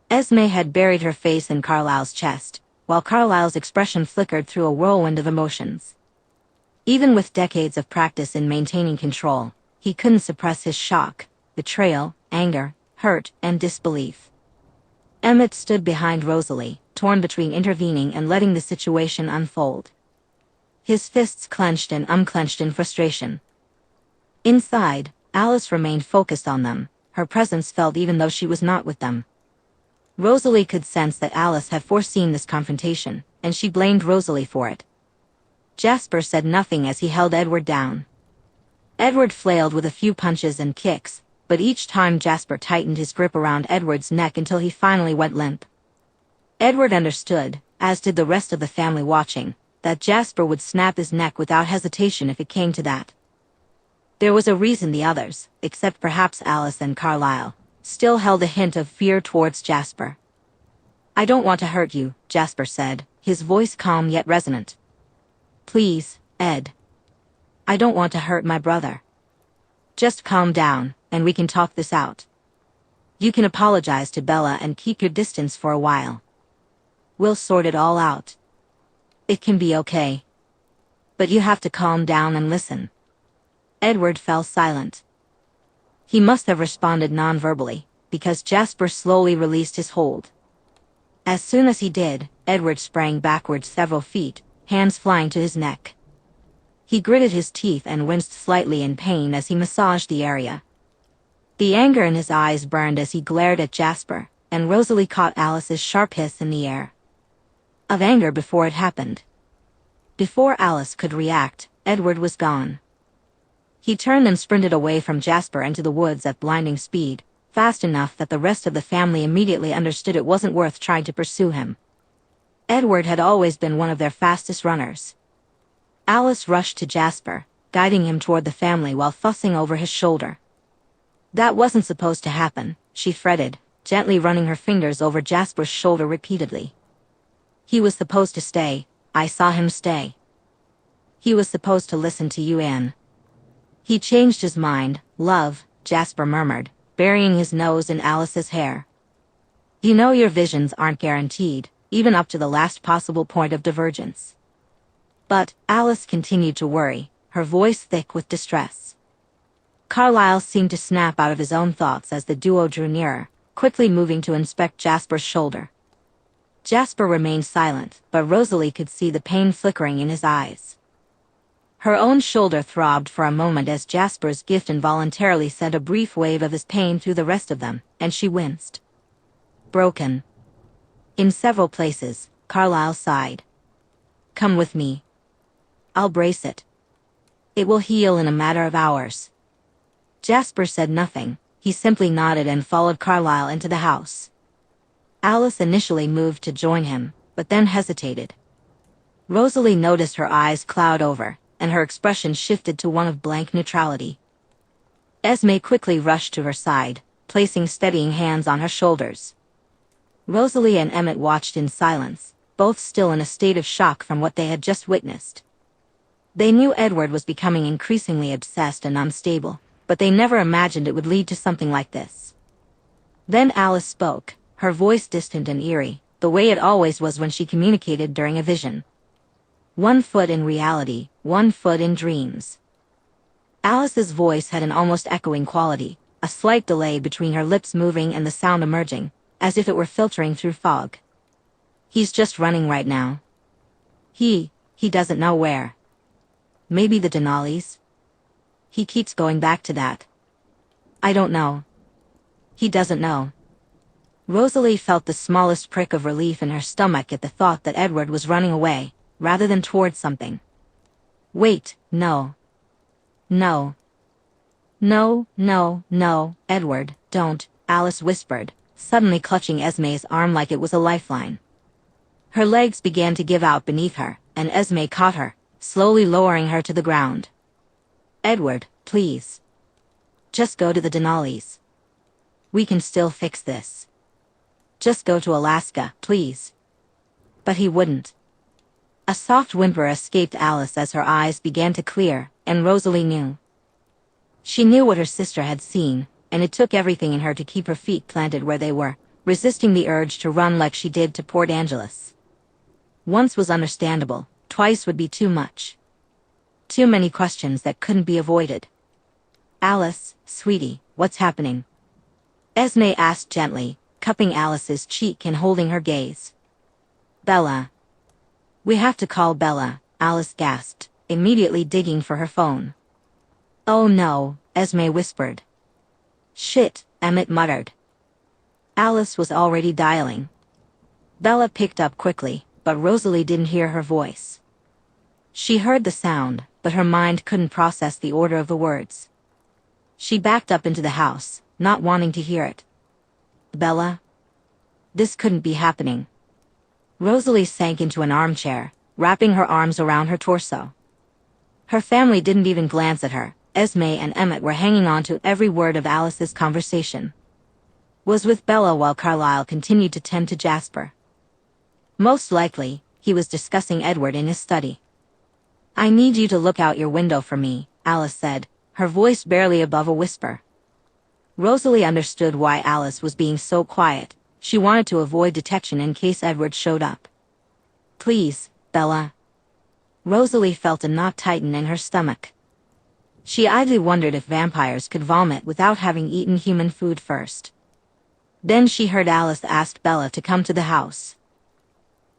Esme had buried her face in Carlisle's chest, while Carlisle's expression flickered through a whirlwind of emotions. Even with decades of practice in maintaining control, he couldn't suppress his shock, betrayal, anger, hurt, and disbelief. Emmett stood behind Rosalie, torn between intervening and letting the situation unfold. His fists clenched and unclenched in frustration. Inside, Alice remained focused on them, her presence felt even though she was not with them. Rosalie could sense that Alice had foreseen this confrontation, and she blamed Rosalie for it. Jasper said nothing as he held Edward down. Edward flailed with a few punches and kicks, but each time Jasper tightened his grip around Edward's neck until he finally went limp. Edward understood, as did the rest of the family watching, that Jasper would snap his neck without hesitation if it came to that. There was a reason the others, except perhaps Alice and Carlisle, still held a hint of fear towards Jasper. "I don't want to hurt you," Jasper said, his voice calm yet resonant. "Please, Ed. I don't want to hurt my brother. Just calm down, and we can talk this out. You can apologize to Bella and keep your distance for a while. We'll sort it all out. It can be okay. But you have to calm down and listen." Edward fell silent. He must have responded non-verbally, because Jasper slowly released his hold. As soon as he did, Edward sprang backwards several feet, hands flying to his neck. He gritted his teeth and winced slightly in pain as he massaged the area. The anger in his eyes burned as he glared at Jasper, and Rosalie caught Alice's sharp hiss in the air. Of anger before it happened. Before Alice could react, Edward was gone. He turned and sprinted away from Jasper into the woods at blinding speed, fast enough that the rest of the family immediately understood it wasn't worth trying to pursue him. Edward had always been one of their fastest runners. Alice rushed to Jasper, guiding him toward the family while fussing over his shoulder. "That wasn't supposed to happen," she fretted, gently running her fingers over Jasper's shoulder repeatedly. "He was supposed to stay. I saw him stay. He was supposed to listen to you, Anne." "He changed his mind, love," Jasper murmured, burying his nose in Alice's hair. "You know your visions aren't guaranteed, even up to the last possible point of divergence." But Alice continued to worry, her voice thick with distress. Carlisle seemed to snap out of his own thoughts as the duo drew nearer, quickly moving to inspect Jasper's shoulder. Jasper remained silent, but Rosalie could see the pain flickering in his eyes. Her own shoulder throbbed for a moment as Jasper's gift involuntarily sent a brief wave of his pain through the rest of them, and she winced. "Broken. In several places," Carlisle sighed. "Come with me. I'll brace it. It will heal in a matter of hours." Jasper said nothing, he simply nodded and followed Carlisle into the house. Alice initially moved to join him, but then hesitated. Rosalie noticed her eyes cloud over, and her expression shifted to one of blank neutrality. Esme quickly rushed to her side, placing steadying hands on her shoulders. Rosalie and Emmett watched in silence, both still in a state of shock from what they had just witnessed. They knew Edward was becoming increasingly obsessed and unstable, but they never imagined it would lead to something like this. Then Alice spoke, her voice distant and eerie, the way it always was when she communicated during a vision. One foot in reality, one foot in dreams. Alice's voice had an almost echoing quality, a slight delay between her lips moving and the sound emerging, as if it were filtering through fog. He's just running right now. He doesn't know where. Maybe the Denali's? He keeps going back to that. I don't know. He doesn't know. Rosalie felt the smallest prick of relief in her stomach at the thought that Edward was running away, rather than towards something. Wait, no. No. No, no, no, Edward, don't, Alice whispered, suddenly clutching Esme's arm like it was a lifeline. Her legs began to give out beneath her, and Esme caught her, slowly lowering her to the ground. Edward, please. Just go to the Denali's. We can still fix this. Just go to Alaska, please. But he wouldn't. A soft whimper escaped Alice as her eyes began to clear, and Rosalie knew. She knew what her sister had seen, and it took everything in her to keep her feet planted where they were, resisting the urge to run like she did to Port Angeles. Once was understandable, twice would be too much. Too many questions that couldn't be avoided. Alice, sweetie, what's happening? Esme asked gently, cupping Alice's cheek and holding her gaze. Bella. We have to call Bella, Alice gasped, immediately digging for her phone. Oh no, Esme whispered. Shit, Emmett muttered. Alice was already dialing. Bella picked up quickly, but Rosalie didn't hear her voice. She heard the sound, but her mind couldn't process the order of the words. She backed up into the house, not wanting to hear it. Bella? This couldn't be happening. Rosalie sank into an armchair, wrapping her arms around her torso. Her family didn't even glance at her. Esme and Emmett were hanging on to every word of Alice's conversation. Was with Bella while Carlyle continued to tend to Jasper. Most likely, he was discussing Edward in his study. I need you to look out your window for me, Alice said, her voice barely above a whisper. Rosalie understood why Alice was being so quiet. She wanted to avoid detection in case Edward showed up. Please, Bella. Rosalie felt a knot tighten in her stomach. She idly wondered if vampires could vomit without having eaten human food first. Then she heard Alice ask Bella to come to the house.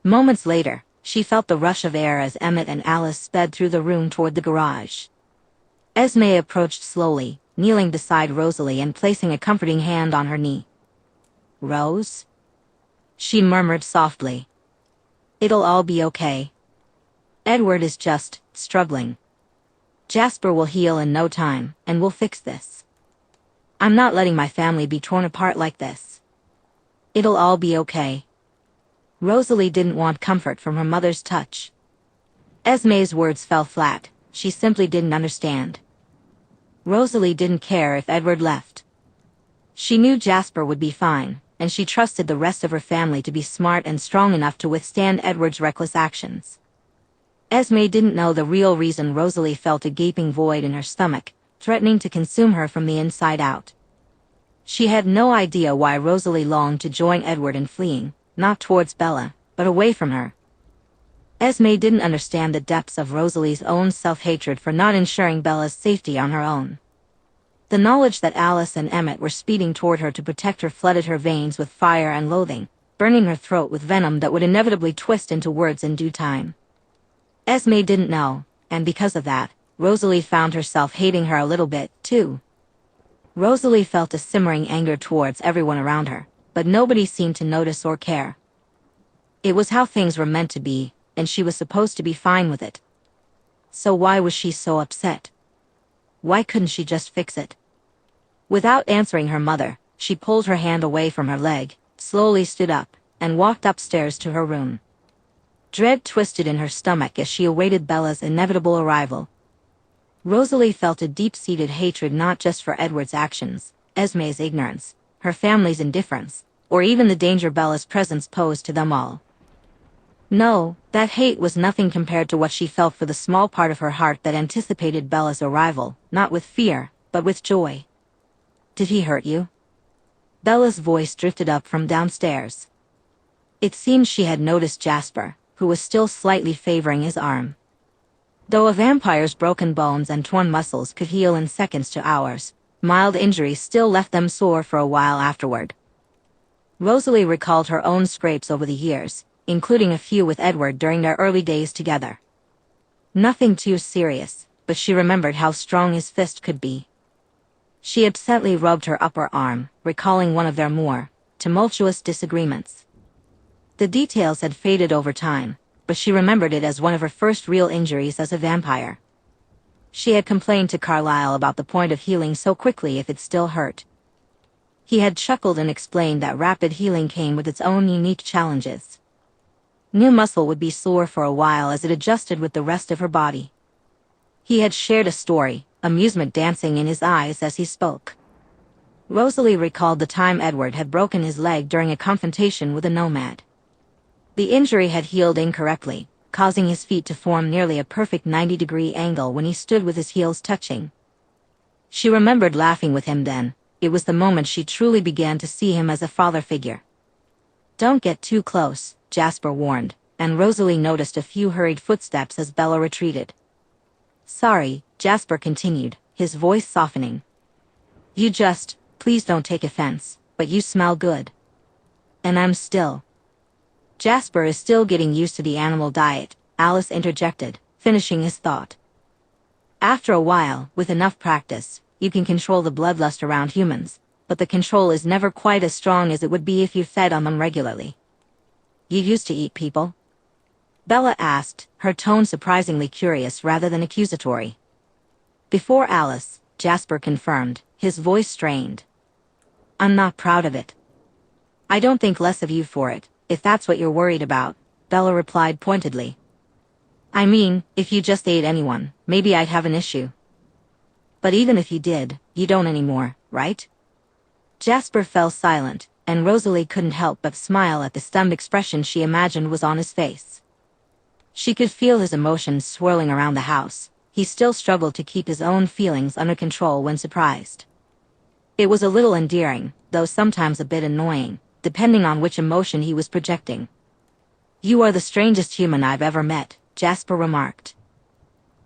Moments later, she felt the rush of air as Emmett and Alice sped through the room toward the garage. Esme approached slowly, kneeling beside Rosalie and placing a comforting hand on her knee. Rose? She murmured softly. It'll all be okay. Edward is just struggling. Jasper will heal in no time, and we'll fix this. I'm not letting my family be torn apart like this. It'll all be okay. Rosalie didn't want comfort from her mother's touch. Esme's words fell flat. She simply didn't understand. Rosalie didn't care if Edward left. She knew Jasper would be fine, and she trusted the rest of her family to be smart and strong enough to withstand Edward's reckless actions. Esme didn't know the real reason Rosalie felt a gaping void in her stomach, threatening to consume her from the inside out. She had no idea why Rosalie longed to join Edward in fleeing, not towards Bella, but away from her. Esme didn't understand the depths of Rosalie's own self-hatred for not ensuring Bella's safety on her own. The knowledge that Alice and Emmett were speeding toward her to protect her flooded her veins with fire and loathing, burning her throat with venom that would inevitably twist into words in due time. Esme didn't know, and because of that, Rosalie found herself hating her a little bit, too. Rosalie felt a simmering anger towards everyone around her, but nobody seemed to notice or care. It was how things were meant to be, and she was supposed to be fine with it. So why was she so upset? Why couldn't she just fix it? Without answering her mother, she pulled her hand away from her leg, slowly stood up, and walked upstairs to her room. Dread twisted in her stomach as she awaited Bella's inevitable arrival. Rosalie felt a deep-seated hatred not just for Edward's actions, Esme's ignorance, her family's indifference, or even the danger Bella's presence posed to them all. No, that hate was nothing compared to what she felt for the small part of her heart that anticipated Bella's arrival, not with fear, but with joy. Did he hurt you? Bella's voice drifted up from downstairs. It seemed she had noticed Jasper, who was still slightly favoring his arm. Though a vampire's broken bones and torn muscles could heal in seconds to hours, mild injuries still left them sore for a while afterward. Rosalie recalled her own scrapes over the years, including a few with Edward during their early days together. Nothing too serious, but she remembered how strong his fist could be. She absently rubbed her upper arm, recalling one of their more tumultuous disagreements. The details had faded over time, but she remembered it as one of her first real injuries as a vampire. She had complained to Carlyle about the point of healing so quickly if it still hurt. He had chuckled and explained that rapid healing came with its own unique challenges. New muscle would be sore for a while as it adjusted with the rest of her body. He had shared a story, amusement dancing in his eyes as he spoke. Rosalie recalled the time Edward had broken his leg during a confrontation with a nomad. The injury had healed incorrectly, causing his feet to form nearly a perfect 90-degree angle when he stood with his heels touching. She remembered laughing with him then. It was the moment she truly began to see him as a father figure. "Don't get too close," Jasper warned, and Rosalie noticed a few hurried footsteps as Bella retreated. "Sorry," Jasper continued, his voice softening. Please don't take offense, but you smell good. And I'm still." "Jasper is still getting used to the animal diet," Alice interjected, finishing his thought. "After a while, with enough practice, you can control the bloodlust around humans, but the control is never quite as strong as it would be if you fed on them regularly." "You used to eat people?" Bella asked, her tone surprisingly curious rather than accusatory. "Before Alice," Jasper confirmed, his voice strained. "I'm not proud of it." "I don't think less of you for it, if that's what you're worried about," Bella replied pointedly. "I mean, if you just ate anyone, maybe I'd have an issue. But even if you did, you don't anymore, right?" Jasper fell silent, and Rosalie couldn't help but smile at the stunned expression she imagined was on his face. She could feel his emotions swirling around the house. He still struggled to keep his own feelings under control when surprised. It was a little endearing, though sometimes a bit annoying, depending on which emotion he was projecting. "You are the strangest human I've ever met," Jasper remarked.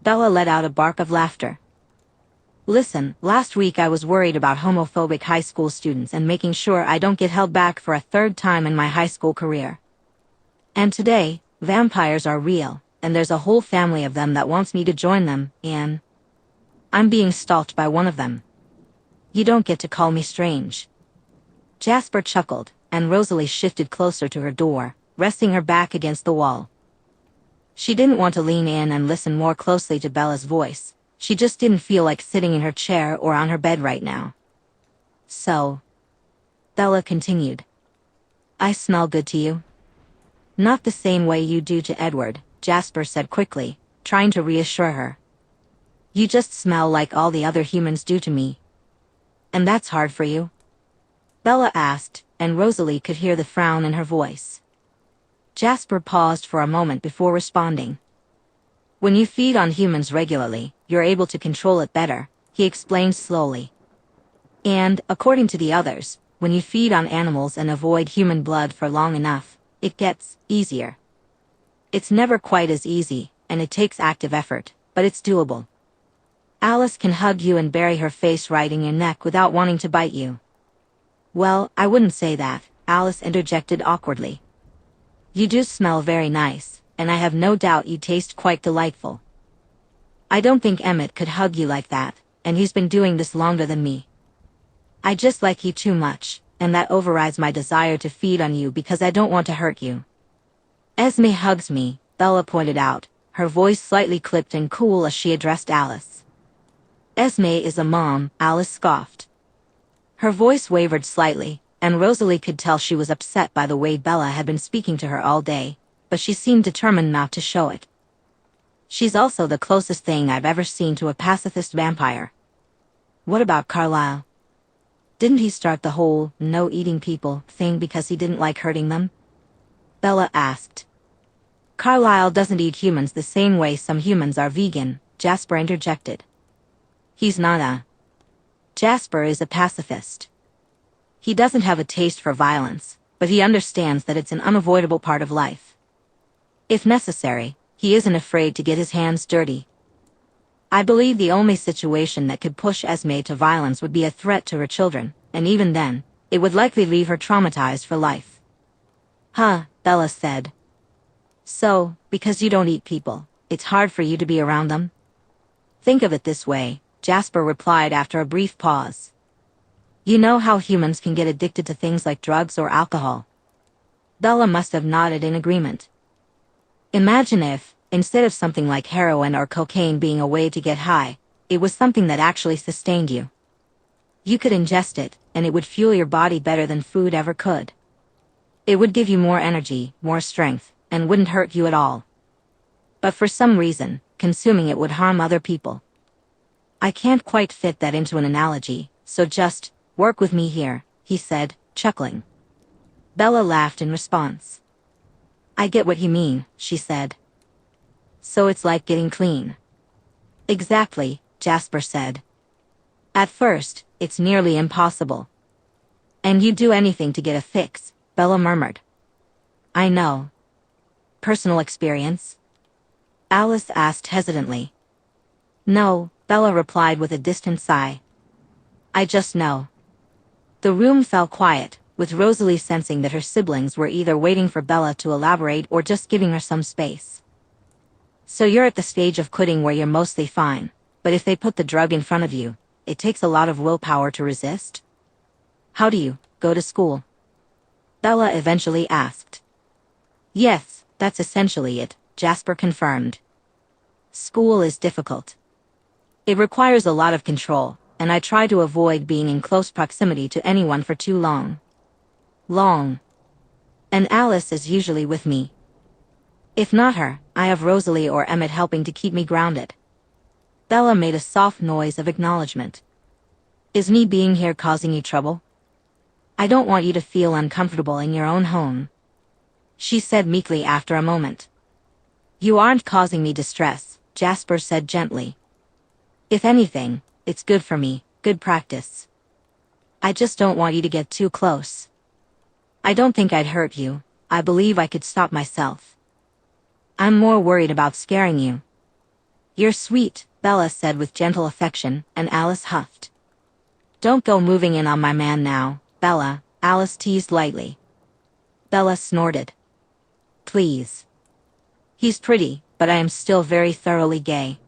Bella let out a bark of laughter. "Listen, last week I was worried about homophobic high school students and making sure I don't get held back for a third time in my high school career. And today, vampires are real, and there's a whole family of them that wants me to join them, and I'm being stalked by one of them. You don't get to call me strange." Jasper chuckled, and Rosalie shifted closer to her door, resting her back against the wall. She didn't want to lean in and listen more closely to Bella's voice. She just didn't feel like sitting in her chair or on her bed right now. "So," Bella continued, "I smell good to you?" "Not the same way you do to Edward," Jasper said quickly, trying to reassure her. "You just smell like all the other humans do to me." "And that's hard for you?" Bella asked, and Rosalie could hear the frown in her voice. Jasper paused for a moment before responding. "When you feed on humans regularly, you're able to control it better," he explained slowly. "And, according to the others, when you feed on animals and avoid human blood for long enough, it gets easier. It's never quite as easy, and it takes active effort, but it's doable. Alice can hug you and bury her face right in your neck without wanting to bite you." "Well, I wouldn't say that," Alice interjected awkwardly. "You do smell very nice, and I have no doubt you taste quite delightful. I don't think Emmett could hug you like that, and he's been doing this longer than me. I just like you too much, and that overrides my desire to feed on you because I don't want to hurt you." "Esme hugs me," Bella pointed out, her voice slightly clipped and cool as she addressed Alice. "Esme is a mom," Alice scoffed. Her voice wavered slightly, and Rosalie could tell she was upset by the way Bella had been speaking to her all day, but she seemed determined not to show it. "She's also the closest thing I've ever seen to a pacifist vampire." "What about Carlyle? Didn't he start the whole no-eating people thing because he didn't like hurting them?" Bella asked. "Carlyle doesn't eat humans the same way some humans are vegan," Jasper interjected. "He's not a Jasper is a pacifist. He doesn't have a taste for violence, but he understands that it's an unavoidable part of life. If necessary, he isn't afraid to get his hands dirty. I believe the only situation that could push Esme to violence would be a threat to her children, and even then, it would likely leave her traumatized for life." "Huh," Bella said. So, because you don't eat people, it's hard for you to be around them? Think of it this way, Jasper replied after a brief pause. You know how humans can get addicted to things like drugs or alcohol? Bella must have nodded in agreement. Imagine if, instead of something like heroin or cocaine being a way to get high, it was something that actually sustained you. You could ingest it, and it would fuel your body better than food ever could. It would give you more energy, more strength, and wouldn't hurt you at all. But for some reason, consuming it would harm other people. I can't quite fit that into an analogy, so just work with me here, he said, chuckling. Bella laughed in response. I get what you mean, she said. So it's like getting clean. Exactly, Jasper said. At first, it's nearly impossible. And you'd do anything to get a fix, Bella murmured. I know. Personal experience? Alice asked hesitantly. No, Bella replied with a distant sigh. I just know. The room fell quiet, with Rosalie sensing that her siblings were either waiting for Bella to elaborate or just giving her some space. So you're at the stage of quitting where you're mostly fine, but if they put the drug in front of you, it takes a lot of willpower to resist? How do you go to school? Bella eventually asked. Yes, that's essentially it, Jasper confirmed. School is difficult. It requires a lot of control, and I try to avoid being in close proximity to anyone for too long. And Alice is usually with me. If not her, I have Rosalie or Emmett helping to keep me grounded. Bella made a soft noise of acknowledgement. Is me being here causing you trouble? I don't want you to feel uncomfortable in your own home, she said meekly after a moment. You aren't causing me distress, Jasper said gently. If anything, it's good for me, good practice. I just don't want you to get too close. I don't think I'd hurt you, I believe I could stop myself. I'm more worried about scaring you. You're sweet, Bella said with gentle affection, and Alice huffed. Don't go moving in on my man now, Bella, Alice teased lightly. Bella snorted. Please. He's pretty, but I am still very thoroughly gay.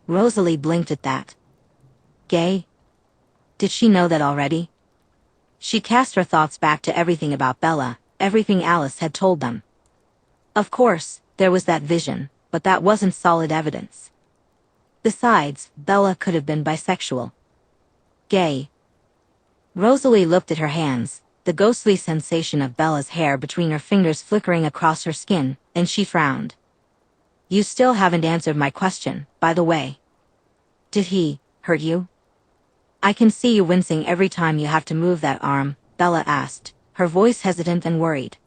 Rosalie blinked at that. Gay? Did she know that already? She cast her thoughts back to everything about Bella, everything Alice had told them. Of course, there was that vision, but that wasn't solid evidence. Besides, Bella could have been bisexual. Gay. Rosalie looked at her hands, the ghostly sensation of Bella's hair between her fingers flickering across her skin, and she frowned. You still haven't answered my question, by the way. Did he hurt you? I can see you wincing every time you have to move that arm, Bella asked, her voice hesitant and worried.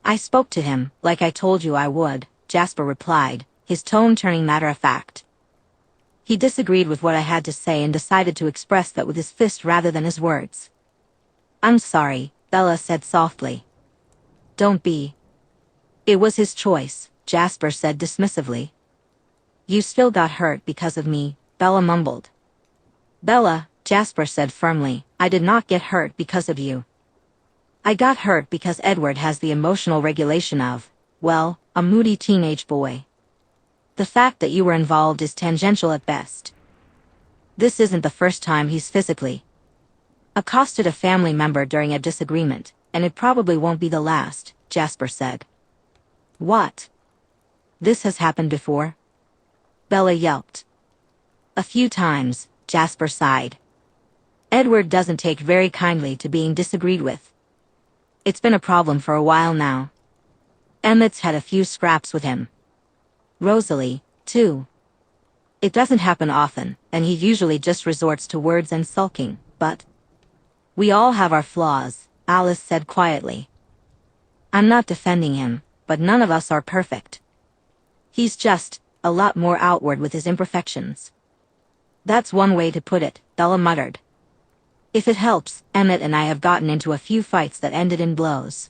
I spoke to him, like I told you I would, Jasper replied, his tone turning matter-of-fact. He disagreed with what I had to say and decided to express that with his fist rather than his words. I'm sorry, Bella said softly. Don't be. It was his choice, Jasper said dismissively. You still got hurt because of me, Bella mumbled. Bella, Jasper said firmly, I did not get hurt because of you. I got hurt because Edward has the emotional regulation of, well, a moody teenage boy. The fact that you were involved is tangential at best. This isn't the first time he's physically accosted a family member during a disagreement, and it probably won't be the last, Jasper said. What? This has happened before? Bella yelped. A few times, Jasper sighed. Edward doesn't take very kindly to being disagreed with. It's been a problem for a while now. Emmett's had a few scraps with him. Rosalie, too. It doesn't happen often, and he usually just resorts to words and sulking, but we all have our flaws, Alice said quietly. I'm not defending him, but none of us are perfect. He's just a lot more outward with his imperfections. That's one way to put it, Bella muttered. If it helps, Emmett and I have gotten into a few fights that ended in blows.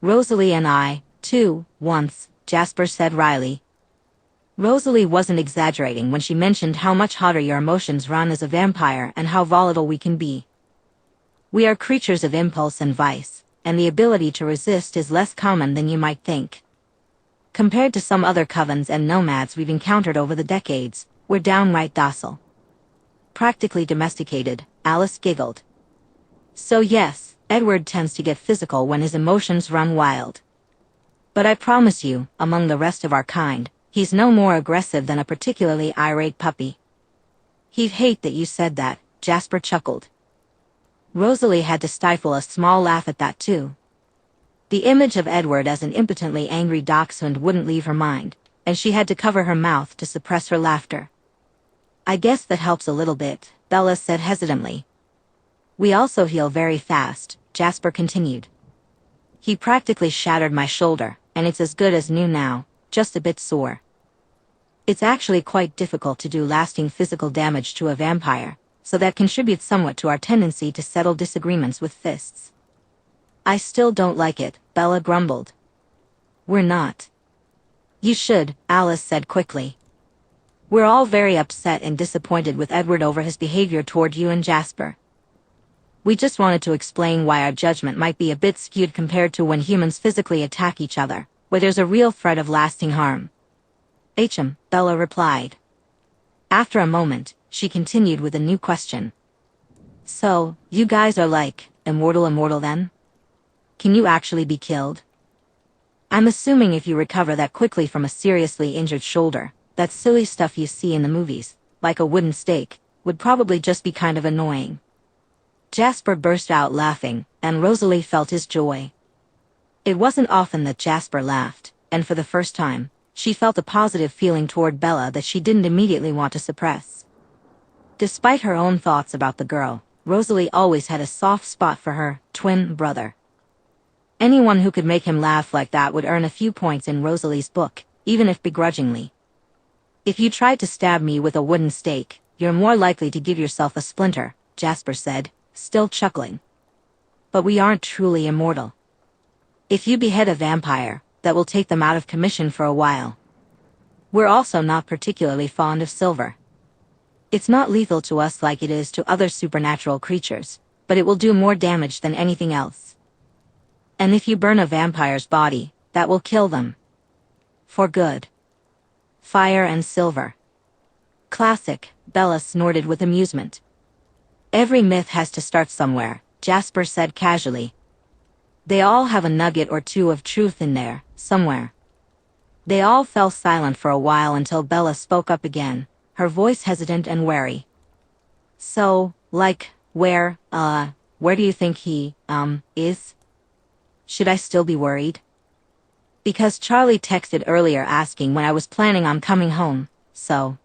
Rosalie and I, too, once, Jasper said wryly. Rosalie wasn't exaggerating when she mentioned how much hotter your emotions run as a vampire and how volatile we can be. We are creatures of impulse and vice, and the ability to resist is less common than you might think. Compared to some other covens and nomads we've encountered over the decades, we're downright docile. Practically domesticated, Alice giggled. So yes, Edward tends to get physical when his emotions run wild. But I promise you, among the rest of our kind, he's no more aggressive than a particularly irate puppy. He'd hate that you said that, Jasper chuckled. Rosalie had to stifle a small laugh at that too. The image of Edward as an impotently angry dachshund wouldn't leave her mind, and she had to cover her mouth to suppress her laughter. I guess that helps a little bit, Bella said hesitantly. We also heal very fast, Jasper continued. He practically shattered my shoulder, and it's as good as new now, just a bit sore. It's actually quite difficult to do lasting physical damage to a vampire, so that contributes somewhat to our tendency to settle disagreements with fists. I still don't like it, Bella grumbled. We're not. You should, Alice said quickly. We're all very upset and disappointed with Edward over his behavior toward you and Jasper. We just wanted to explain why our judgment might be a bit skewed compared to when humans physically attack each other, where there's a real threat of lasting harm. Bella replied. After a moment, she continued with a new question. So, you guys are like, immortal then? Can you actually be killed? I'm assuming if you recover that quickly from a seriously injured shoulder, that silly stuff you see in the movies, like a wooden stake, would probably just be kind of annoying. Jasper burst out laughing, and Rosalie felt his joy. It wasn't often that Jasper laughed, and for the first time, she felt a positive feeling toward Bella that she didn't immediately want to suppress. Despite her own thoughts about the girl, Rosalie always had a soft spot for her twin brother. Anyone who could make him laugh like that would earn a few points in Rosalie's book, even if begrudgingly. If you tried to stab me with a wooden stake, you're more likely to give yourself a splinter, Jasper said, still chuckling. But we aren't truly immortal. If you behead a vampire, that will take them out of commission for a while. We're also not particularly fond of silver. It's not lethal to us like it is to other supernatural creatures, but it will do more damage than anything else. And if you burn a vampire's body, that will kill them. For good. Fire and silver. Classic, Bella snorted with amusement. Every myth has to start somewhere, Jasper said casually. They all have a nugget or two of truth in there, somewhere. They all fell silent for a while until Bella spoke up again, her voice hesitant and wary. So, like, where do you think he, is? Should I still be worried? Because Charlie texted earlier asking when I was planning on coming home, so.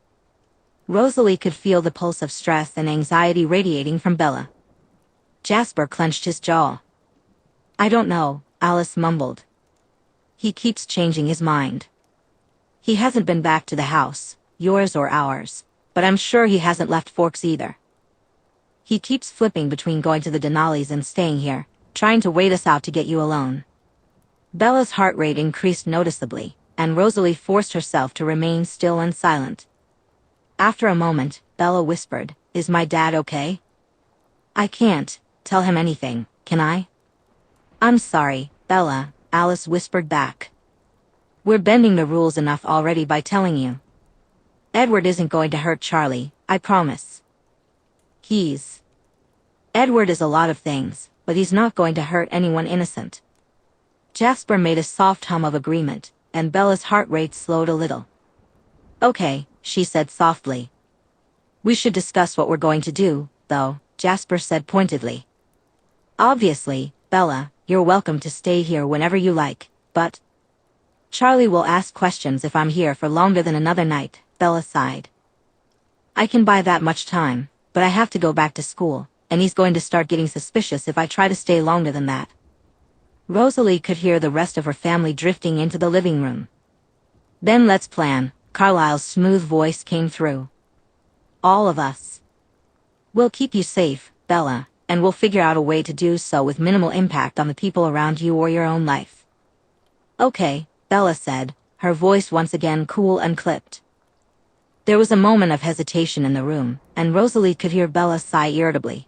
Rosalie could feel the pulse of stress and anxiety radiating from Bella. Jasper clenched his jaw. I don't know, Alice mumbled. He keeps changing his mind. He hasn't been back to the house, yours or ours, but I'm sure he hasn't left Forks either. He keeps flipping between going to the Denali's and staying here, trying to wait us out to get you alone. Bella's heart rate increased noticeably, and Rosalie forced herself to remain still and silent. After a moment, Bella whispered, Is my dad okay? I can't tell him anything, can I? I'm sorry, Bella, Alice whispered back. We're bending the rules enough already by telling you. Edward isn't going to hurt Charlie, I promise. Edward is a lot of things, but he's not going to hurt anyone innocent. Jasper made a soft hum of agreement, and Bella's heart rate slowed a little. Okay, she said softly. We should discuss what we're going to do, though, Jasper said pointedly. Obviously, Bella, you're welcome to stay here whenever you like, but Charlie will ask questions if I'm here for longer than another night, Bella sighed. I can buy that much time, but I have to go back to school, and he's going to start getting suspicious if I try to stay longer than that. Rosalie could hear the rest of her family drifting into the living room. Then let's plan, Carlisle's smooth voice came through. All of us. We'll keep you safe, Bella, and we'll figure out a way to do so with minimal impact on the people around you or your own life. Okay, Bella said, her voice once again cool and clipped. There was a moment of hesitation in the room, and Rosalie could hear Bella sigh irritably.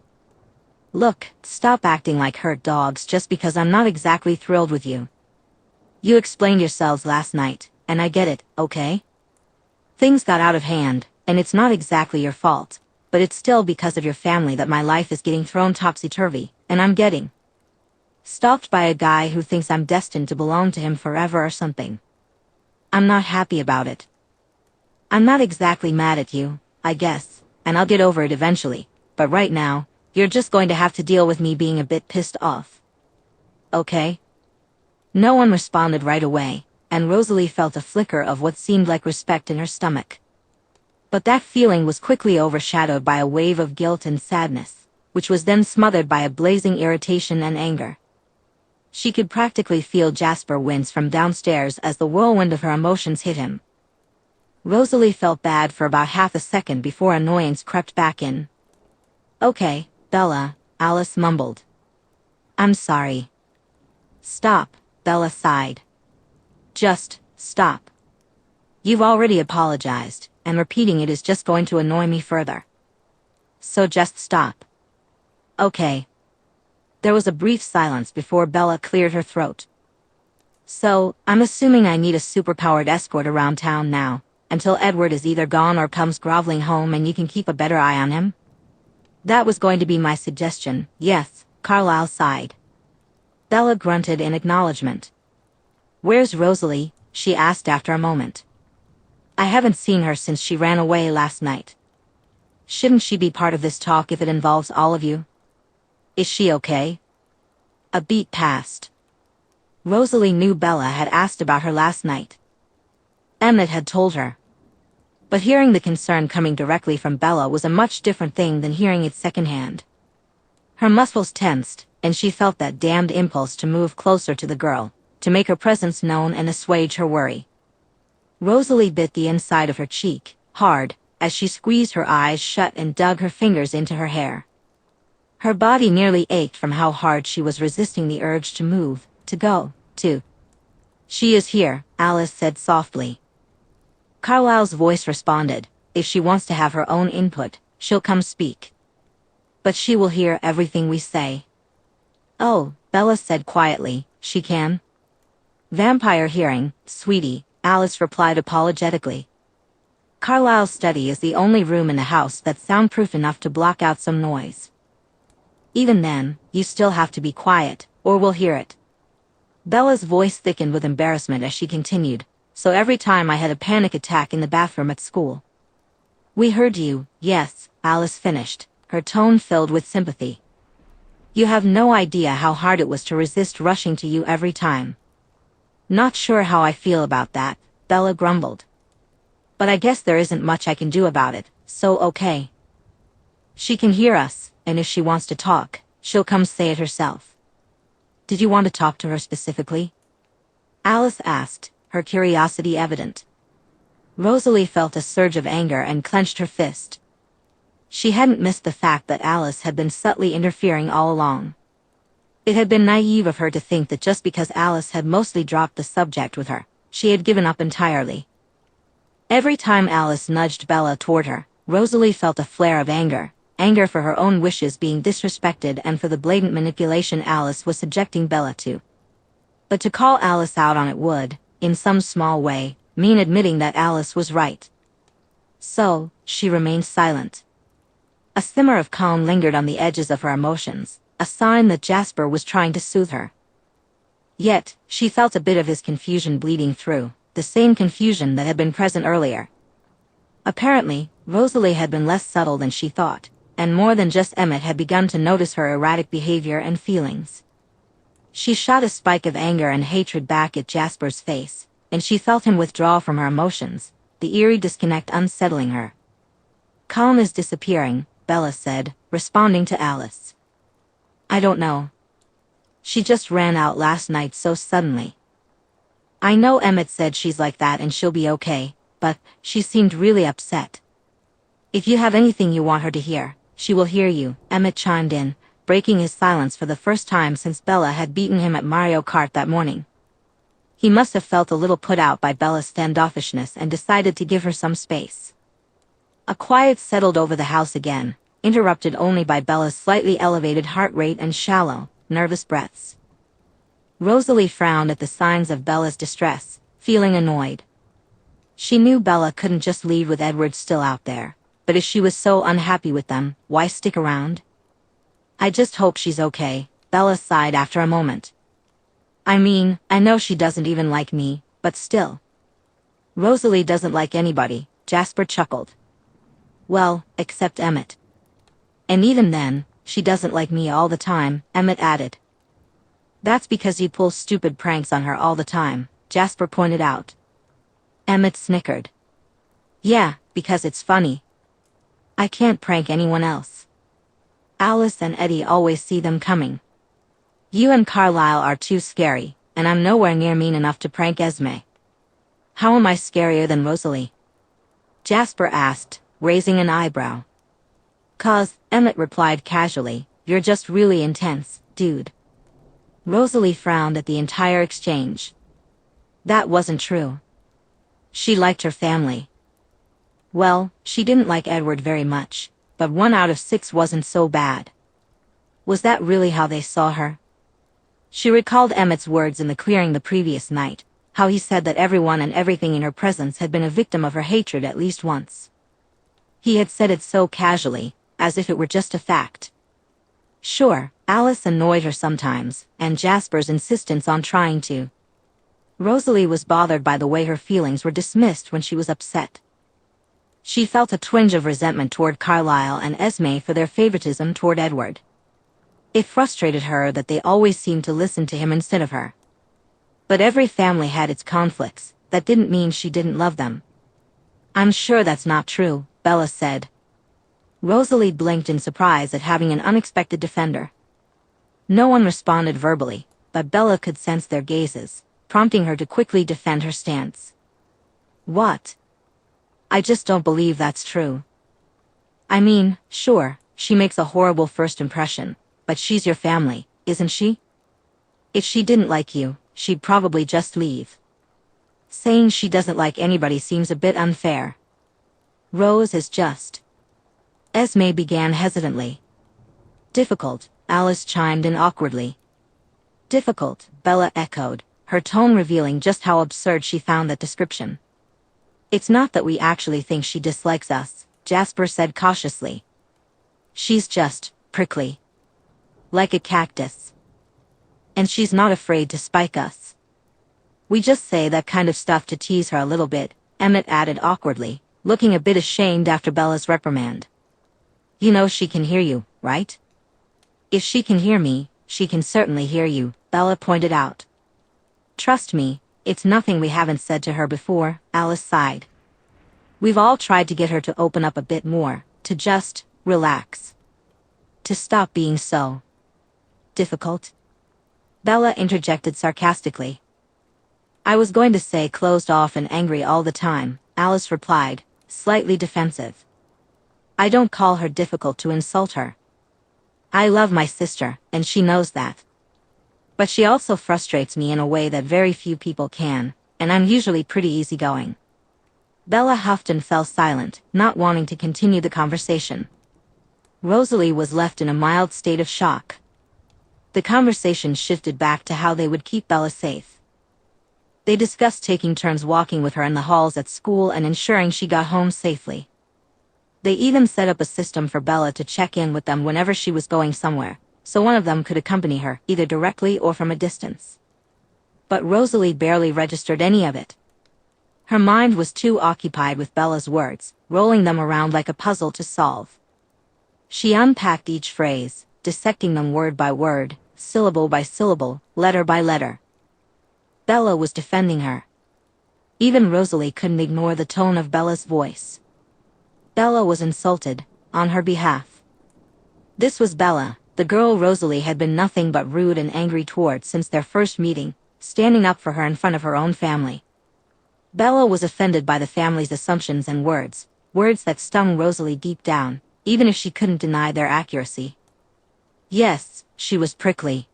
Look, stop acting like hurt dogs just because I'm not exactly thrilled with you. You explained yourselves last night, and I get it, okay? Things got out of hand, and it's not exactly your fault, but it's still because of your family that my life is getting thrown topsy-turvy, and I'm getting stalked by a guy who thinks I'm destined to belong to him forever or something. I'm not happy about it. I'm not exactly mad at you, I guess, and I'll get over it eventually, but right now, you're just going to have to deal with me being a bit pissed off. Okay? No one responded right away, and Rosalie felt a flicker of what seemed like respect in her stomach. But that feeling was quickly overshadowed by a wave of guilt and sadness, which was then smothered by a blazing irritation and anger. She could practically feel Jasper wince from downstairs as the whirlwind of her emotions hit him. Rosalie felt bad for about half a second before annoyance crept back in. Okay, Bella, Alice mumbled. I'm sorry. Stop, Bella sighed. Just stop. You've already apologized, and repeating it is just going to annoy me further. So just stop. Okay. There was a brief silence before Bella cleared her throat. So, I'm assuming I need a superpowered escort around town now, until Edward is either gone or comes groveling home and you can keep a better eye on him? That was going to be my suggestion, yes, Carlyle sighed. Bella grunted in acknowledgement. Where's Rosalie? She asked after a moment. I haven't seen her since she ran away last night. Shouldn't she be part of this talk if it involves all of you? Is she okay? A beat passed. Rosalie knew Bella had asked about her last night. Emmett had told her. But hearing the concern coming directly from Bella was a much different thing than hearing it secondhand. Her muscles tensed, and she felt that damned impulse to move closer to the girl, to make her presence known and assuage her worry. Rosalie bit the inside of her cheek, hard, as she squeezed her eyes shut and dug her fingers into her hair. Her body nearly ached from how hard she was resisting the urge to move, to go, to. She is here, Alice said softly. Carlyle's voice responded, if she wants to have her own input, she'll come speak. But she will hear everything we say. Oh, Bella said quietly, she can? Vampire hearing, sweetie, Alice replied apologetically. Carlyle's study is the only room in the house that's soundproof enough to block out some noise. Even then, you still have to be quiet, or we'll hear it. Bella's voice thickened with embarrassment as she continued, so every time I had a panic attack in the bathroom at school. We heard you, yes, Alice finished, her tone filled with sympathy. You have no idea how hard it was to resist rushing to you every time. Not sure how I feel about that, Bella grumbled. But I guess there isn't much I can do about it, so okay. She can hear us, and if she wants to talk, she'll come say it herself. Did you want to talk to her specifically? Alice asked, her curiosity evident. Rosalie felt a surge of anger and clenched her fist. She hadn't missed the fact that Alice had been subtly interfering all along. It had been naive of her to think that just because Alice had mostly dropped the subject with her, she had given up entirely. Every time Alice nudged Bella toward her, Rosalie felt a flare of anger, anger for her own wishes being disrespected and for the blatant manipulation Alice was subjecting Bella to. But to call Alice out on it would, in some small way, mean admitting that Alice was right. So, she remained silent. A simmer of calm lingered on the edges of her emotions, a sign that Jasper was trying to soothe her. Yet, she felt a bit of his confusion bleeding through, the same confusion that had been present earlier. Apparently, Rosalie had been less subtle than she thought, and more than just Emmett had begun to notice her erratic behavior and feelings. She shot a spike of anger and hatred back at Jasper's face, and she felt him withdraw from her emotions, the eerie disconnect unsettling her. Calm is disappearing, Bella said, responding to Alice. I don't know. She just ran out last night so suddenly. I know Emmett said she's like that and she'll be okay, but she seemed really upset. If you have anything you want her to hear, she will hear you, Emmett chimed in, breaking his silence for the first time since Bella had beaten him at Mario Kart that morning. He must have felt a little put out by Bella's standoffishness and decided to give her some space. A quiet settled over the house again, interrupted only by Bella's slightly elevated heart rate and shallow, nervous breaths. Rosalie frowned at the signs of Bella's distress, feeling annoyed. She knew Bella couldn't just leave with Edward still out there, but if she was so unhappy with them, why stick around? I just hope she's okay, Bella sighed after a moment. I mean, I know she doesn't even like me, but still. Rosalie doesn't like anybody, Jasper chuckled. Well, except Emmett. And even then, she doesn't like me all the time, Emmett added. That's because you pull stupid pranks on her all the time, Jasper pointed out. Emmett snickered. Yeah, because it's funny. I can't prank anyone else. Alice and Eddie always see them coming. You and Carlisle are too scary, and I'm nowhere near mean enough to prank Esme. How am I scarier than Rosalie? Jasper asked, raising an eyebrow. 'Cause, Emmett replied casually, you're just really intense, dude. Rosalie frowned at the entire exchange. That wasn't true. She liked her family. Well, she didn't like Edward very much, but 1 out of 6 wasn't so bad. Was that really how they saw her? She recalled Emmett's words in the clearing the previous night, how he said that everyone and everything in her presence had been a victim of her hatred at least once. He had said it so casually, as if it were just a fact. Sure, Alice annoyed her sometimes, and Jasper's insistence on trying to. Rosalie was bothered by the way her feelings were dismissed when she was upset. She felt a twinge of resentment toward Carlisle and Esme for their favoritism toward Edward. It frustrated her that they always seemed to listen to him instead of her. But every family had its conflicts, that didn't mean she didn't love them. I'm sure that's not true, Bella said. Rosalie blinked in surprise at having an unexpected defender. No one responded verbally, but Bella could sense their gazes, prompting her to quickly defend her stance. What? I just don't believe that's true. I mean, sure, she makes a horrible first impression, but she's your family, isn't she? If she didn't like you, she'd probably just leave. Saying she doesn't like anybody seems a bit unfair. Rose is just. Esme began hesitantly. Difficult, Alice chimed in awkwardly. Difficult, Bella echoed, her tone revealing just how absurd she found that description. It's not that we actually think she dislikes us, Jasper said cautiously. She's just prickly. Like a cactus. And she's not afraid to spike us. We just say that kind of stuff to tease her a little bit, Emmett added awkwardly, looking a bit ashamed after Bella's reprimand. You know she can hear you, right? If she can hear me, she can certainly hear you, Bella pointed out. Trust me, it's nothing we haven't said to her before, Alice sighed. We've all tried to get her to open up a bit more, to just relax. To stop being so difficult. Bella interjected sarcastically. I was going to say closed off and angry all the time, Alice replied, slightly defensive. I don't call her difficult to insult her. I love my sister, and she knows that. But she also frustrates me in a way that very few people can, and I'm usually pretty easygoing. Bella huffed and fell silent, not wanting to continue the conversation. Rosalie was left in a mild state of shock. The conversation shifted back to how they would keep Bella safe. They discussed taking turns walking with her in the halls at school and ensuring she got home safely. They even set up a system for Bella to check in with them whenever she was going somewhere, so one of them could accompany her, either directly or from a distance. But Rosalie barely registered any of it. Her mind was too occupied with Bella's words, rolling them around like a puzzle to solve. She unpacked each phrase, dissecting them word by word, syllable by syllable, letter by letter. Bella was defending her. Even Rosalie couldn't ignore the tone of Bella's voice. Bella was insulted, on her behalf. This was Bella, the girl Rosalie had been nothing but rude and angry toward since their first meeting, standing up for her in front of her own family. Bella was offended by the family's assumptions and words that stung Rosalie deep down, even if she couldn't deny their accuracy. Yes, she was prickly.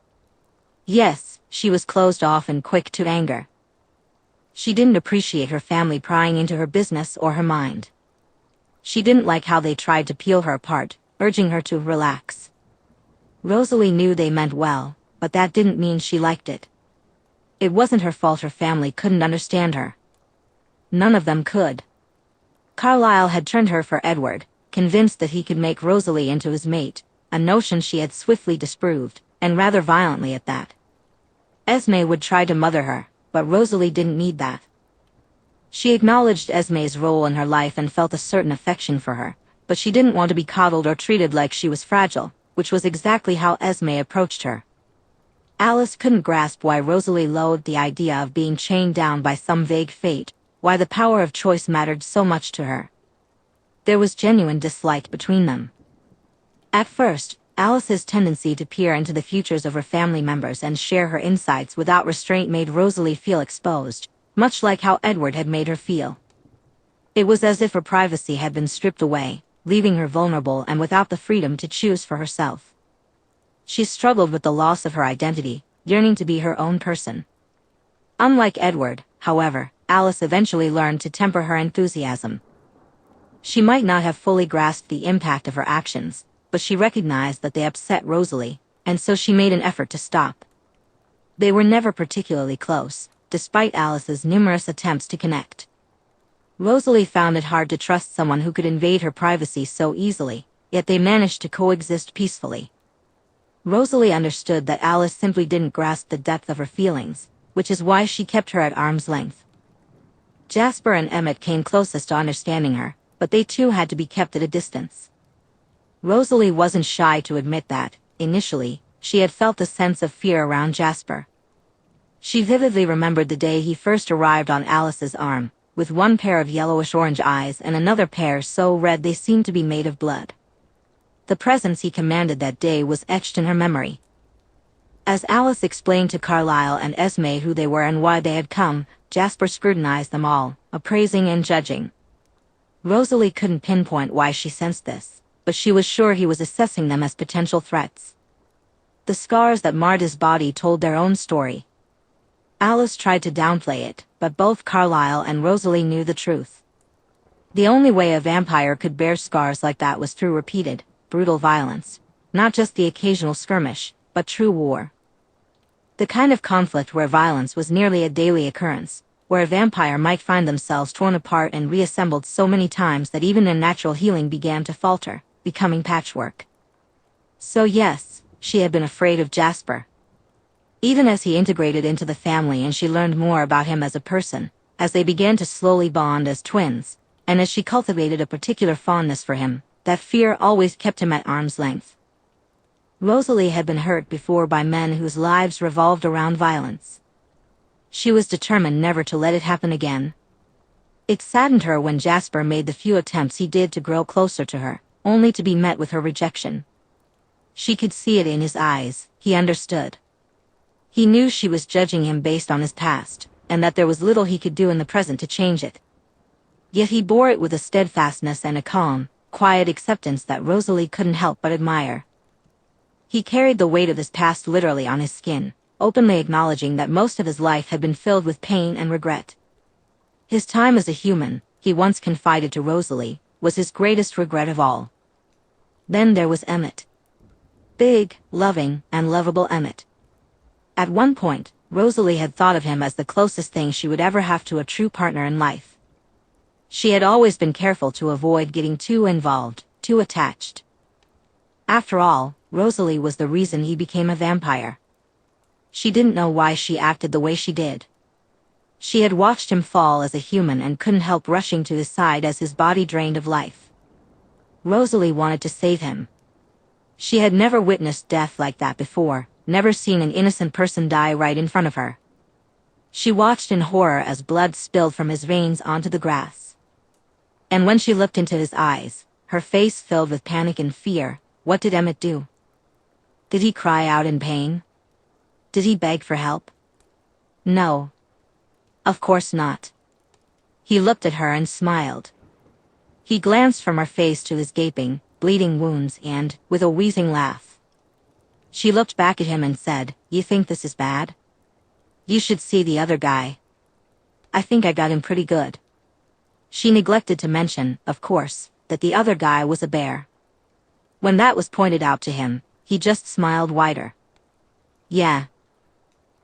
Yes, she was closed off and quick to anger. She didn't appreciate her family prying into her business or her mind. She didn't like how they tried to peel her apart, urging her to relax. Rosalie knew they meant well, but that didn't mean she liked it. It wasn't her fault her family couldn't understand her. None of them could. Carlyle had turned her for Edward, convinced that he could make Rosalie into his mate, a notion she had swiftly disproved, and rather violently at that. Esme would try to mother her, but Rosalie didn't need that. She acknowledged Esme's role in her life and felt a certain affection for her, but she didn't want to be coddled or treated like she was fragile, which was exactly how Esme approached her. Alice couldn't grasp why Rosalie loathed the idea of being chained down by some vague fate, why the power of choice mattered so much to her. There was genuine dislike between them. At first, Alice's tendency to peer into the futures of her family members and share her insights without restraint made Rosalie feel exposed, much like how Edward had made her feel. It was as if her privacy had been stripped away, leaving her vulnerable and without the freedom to choose for herself. She struggled with the loss of her identity, yearning to be her own person. Unlike Edward, however, Alice eventually learned to temper her enthusiasm. She might not have fully grasped the impact of her actions, but she recognized that they upset Rosalie, and so she made an effort to stop. They were never particularly close, despite Alice's numerous attempts to connect. Rosalie found it hard to trust someone who could invade her privacy so easily, yet they managed to coexist peacefully. Rosalie understood that Alice simply didn't grasp the depth of her feelings, which is why she kept her at arm's length. Jasper and Emmett came closest to understanding her, but they too had to be kept at a distance. Rosalie wasn't shy to admit that, initially, she had felt a sense of fear around Jasper. She vividly remembered the day he first arrived on Alice's arm, with one pair of yellowish-orange eyes and another pair so red they seemed to be made of blood. The presence he commanded that day was etched in her memory. As Alice explained to Carlyle and Esme who they were and why they had come, Jasper scrutinized them all, appraising and judging. Rosalie couldn't pinpoint why she sensed this, but she was sure he was assessing them as potential threats. The scars that marred his body told their own story. Alice tried to downplay it, but both Carlyle and Rosalie knew the truth. The only way a vampire could bear scars like that was through repeated, brutal violence, not just the occasional skirmish, but true war. The kind of conflict where violence was nearly a daily occurrence, where a vampire might find themselves torn apart and reassembled so many times that even their natural healing began to falter, becoming patchwork. So yes, she had been afraid of Jasper. Even as he integrated into the family and she learned more about him as a person, as they began to slowly bond as twins, and as she cultivated a particular fondness for him, that fear always kept him at arm's length. Rosalie had been hurt before by men whose lives revolved around violence. She was determined never to let it happen again. It saddened her when Jasper made the few attempts he did to grow closer to her, only to be met with her rejection. She could see it in his eyes, he understood. He knew she was judging him based on his past, and that there was little he could do in the present to change it. Yet he bore it with a steadfastness and a calm, quiet acceptance that Rosalie couldn't help but admire. He carried the weight of his past literally on his skin, openly acknowledging that most of his life had been filled with pain and regret. His time as a human, he once confided to Rosalie, was his greatest regret of all. Then there was Emmett. Big, loving, and lovable Emmett. At one point, Rosalie had thought of him as the closest thing she would ever have to a true partner in life. She had always been careful to avoid getting too involved, too attached. After all, Rosalie was the reason he became a vampire. She didn't know why she acted the way she did. She had watched him fall as a human and couldn't help rushing to his side as his body drained of life. Rosalie wanted to save him. She had never witnessed death like that before, never seen an innocent person die right in front of her. She watched in horror as blood spilled from his veins onto the grass. And when she looked into his eyes, her face filled with panic and fear, what did Emmett do? Did he cry out in pain? Did he beg for help? No. Of course not. He looked at her and smiled. He glanced from her face to his gaping, bleeding wounds and, with a wheezing laugh, she looked back at him and said, "You think this is bad? You should see the other guy. I think I got him pretty good." She neglected to mention, of course, that the other guy was a bear. When that was pointed out to him, he just smiled wider. "Yeah.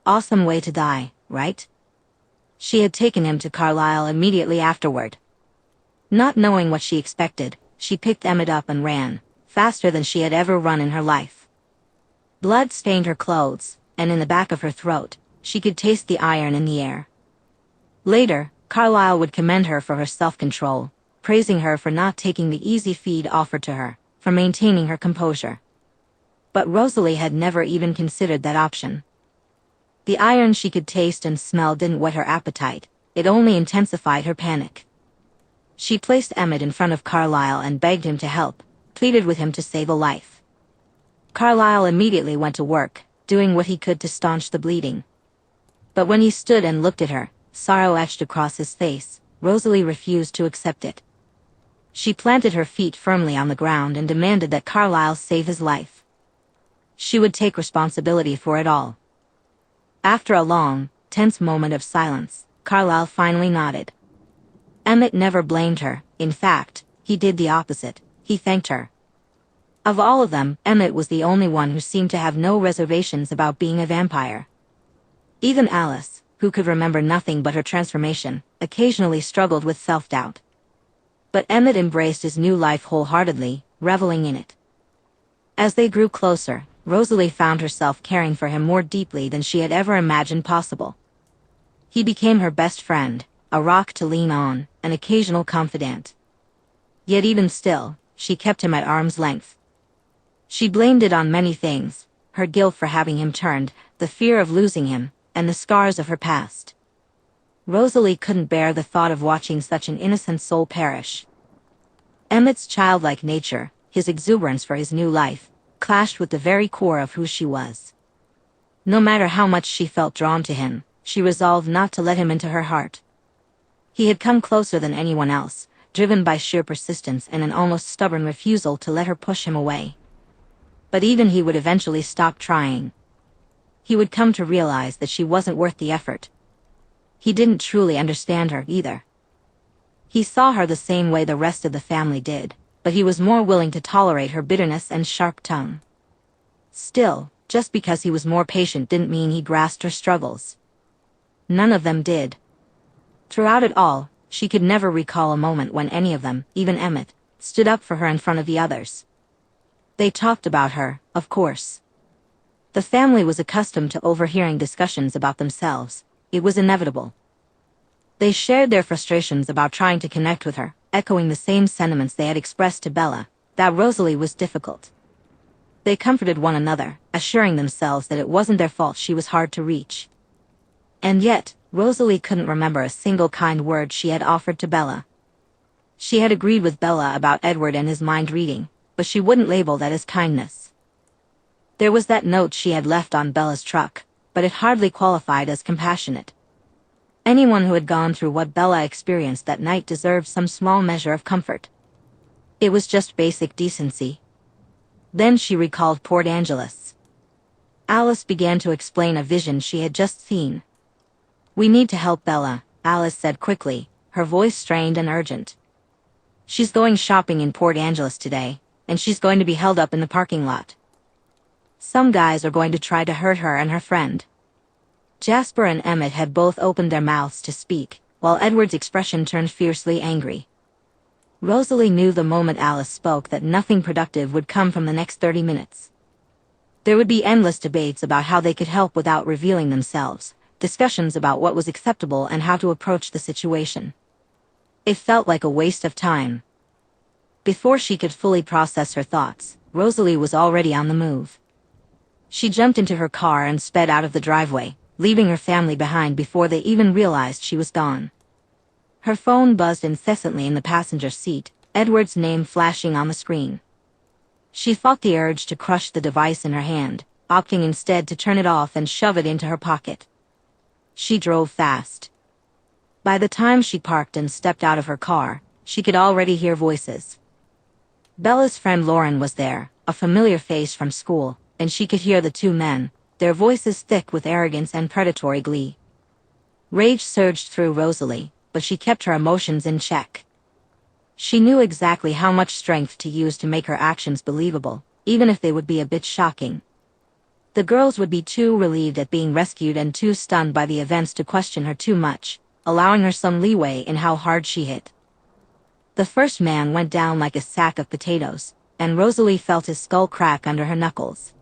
Awesome way to die," right? She had taken him to Carlisle immediately afterward. Not knowing what she expected, she picked Emmett up and ran, faster than she had ever run in her life. Blood stained her clothes, and in the back of her throat, she could taste the iron in the air. Later, Carlisle would commend her for her self-control, praising her for not taking the easy feed offered to her, for maintaining her composure. But Rosalie had never even considered that option. The iron she could taste and smell didn't whet her appetite, it only intensified her panic. She placed Emmett in front of Carlisle and begged him to help, pleaded with him to save a life. Carlisle immediately went to work, doing what he could to staunch the bleeding. But when he stood and looked at her, sorrow etched across his face, Rosalie refused to accept it. She planted her feet firmly on the ground and demanded that Carlisle save his life. She would take responsibility for it all. After a long, tense moment of silence, Carlisle finally nodded. Emmett never blamed her, in fact, he did the opposite, he thanked her. Of all of them, Emmett was the only one who seemed to have no reservations about being a vampire. Even Alice, who could remember nothing but her transformation, occasionally struggled with self-doubt. But Emmett embraced his new life wholeheartedly, reveling in it. As they grew closer, Rosalie found herself caring for him more deeply than she had ever imagined possible. He became her best friend, a rock to lean on, an occasional confidant. Yet even still, she kept him at arm's length. She blamed it on many things, her guilt for having him turned, the fear of losing him, and the scars of her past. Rosalie couldn't bear the thought of watching such an innocent soul perish. Emmett's childlike nature, his exuberance for his new life, clashed with the very core of who she was. No matter how much she felt drawn to him, she resolved not to let him into her heart. He had come closer than anyone else, driven by sheer persistence and an almost stubborn refusal to let her push him away. But even he would eventually stop trying. He would come to realize that she wasn't worth the effort. He didn't truly understand her either. He saw her the same way the rest of the family did, but he was more willing to tolerate her bitterness and sharp tongue. Still, just because he was more patient didn't mean he grasped her struggles. None of them did. Throughout it all, she could never recall a moment when any of them, even Emmett, stood up for her in front of the others. They talked about her, of course. The family was accustomed to overhearing discussions about themselves. It was inevitable. They shared their frustrations about trying to connect with her, echoing the same sentiments they had expressed to Bella, that Rosalie was difficult. They comforted one another, assuring themselves that it wasn't their fault she was hard to reach. And yet, Rosalie couldn't remember a single kind word she had offered to Bella. She had agreed with Bella about Edward and his mind reading, but she wouldn't label that as kindness. There was that note she had left on Bella's truck, but it hardly qualified as compassionate. Anyone who had gone through what Bella experienced that night deserved some small measure of comfort. It was just basic decency. Then she recalled Port Angeles. Alice began to explain a vision she had just seen. "We need to help Bella," Alice said quickly, her voice strained and urgent. "She's going shopping in Port Angeles today, and she's going to be held up in the parking lot. Some guys are going to try to hurt her and her friend." Jasper and Emmett had both opened their mouths to speak, while Edward's expression turned fiercely angry. Rosalie knew the moment Alice spoke that nothing productive would come from the next 30 minutes. There would be endless debates about how they could help without revealing themselves, discussions about what was acceptable and how to approach the situation. It felt like a waste of time. Before she could fully process her thoughts, Rosalie was already on the move. She jumped into her car and sped out of the driveway, leaving her family behind before they even realized she was gone. Her phone buzzed incessantly in the passenger seat, Edward's name flashing on the screen. She fought the urge to crush the device in her hand, opting instead to turn it off and shove it into her pocket. She drove fast. By the time she parked and stepped out of her car, she could already hear voices. Bella's friend Lauren was there, a familiar face from school, and she could hear the two men, their voices thick with arrogance and predatory glee. Rage surged through Rosalie, but she kept her emotions in check. She knew exactly how much strength to use to make her actions believable, even if they would be a bit shocking. The girls would be too relieved at being rescued and too stunned by the events to question her too much, allowing her some leeway in how hard she hit. The first man went down like a sack of potatoes, and Rosalie felt his skull crack under her knuckles.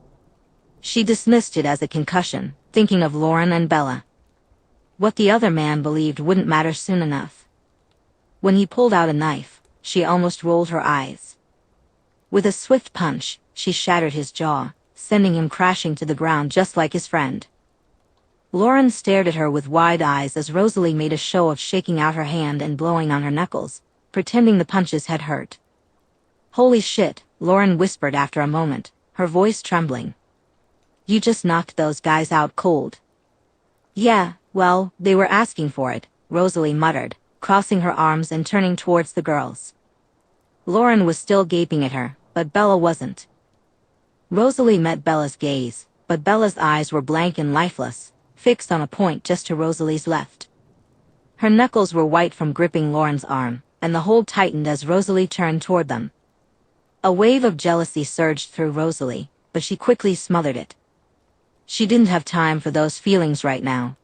She dismissed it as a concussion, thinking of Lauren and Bella. What the other man believed wouldn't matter soon enough. When he pulled out a knife, she almost rolled her eyes. With a swift punch, she shattered his jaw, sending him crashing to the ground just like his friend. Lauren stared at her with wide eyes as Rosalie made a show of shaking out her hand and blowing on her knuckles, pretending the punches had hurt. "Holy shit," Lauren whispered after a moment, her voice trembling. "You just knocked those guys out cold." "Yeah, well, they were asking for it," Rosalie muttered, crossing her arms and turning towards the girls. Lauren was still gaping at her, but Bella wasn't. Rosalie met Bella's gaze, but Bella's eyes were blank and lifeless, fixed on a point just to Rosalie's left. Her knuckles were white from gripping Lauren's arm, and the hold tightened as Rosalie turned toward them. A wave of jealousy surged through Rosalie, but she quickly smothered it. She didn't have time for those feelings right now.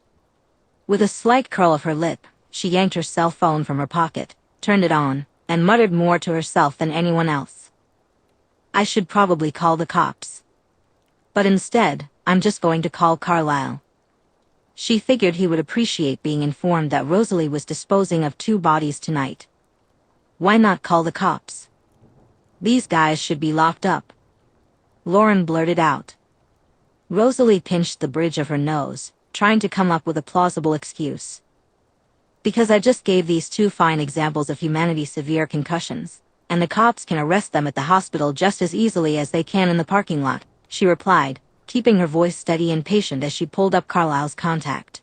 With a slight curl of her lip, she yanked her cell phone from her pocket, turned it on, and muttered more to herself than anyone else. "I should probably call the cops. But instead, I'm just going to call Carlisle." She figured he would appreciate being informed that Rosalie was disposing of 2 bodies tonight. Why not call the cops? These guys should be locked up. Lauren blurted out. Rosalie pinched the bridge of her nose, trying to come up with a plausible excuse. "Because I just gave these 2 fine examples of humanity's severe concussions, and the cops can arrest them at the hospital just as easily as they can in the parking lot," she replied, keeping her voice steady and patient as she pulled up Carlisle's contact.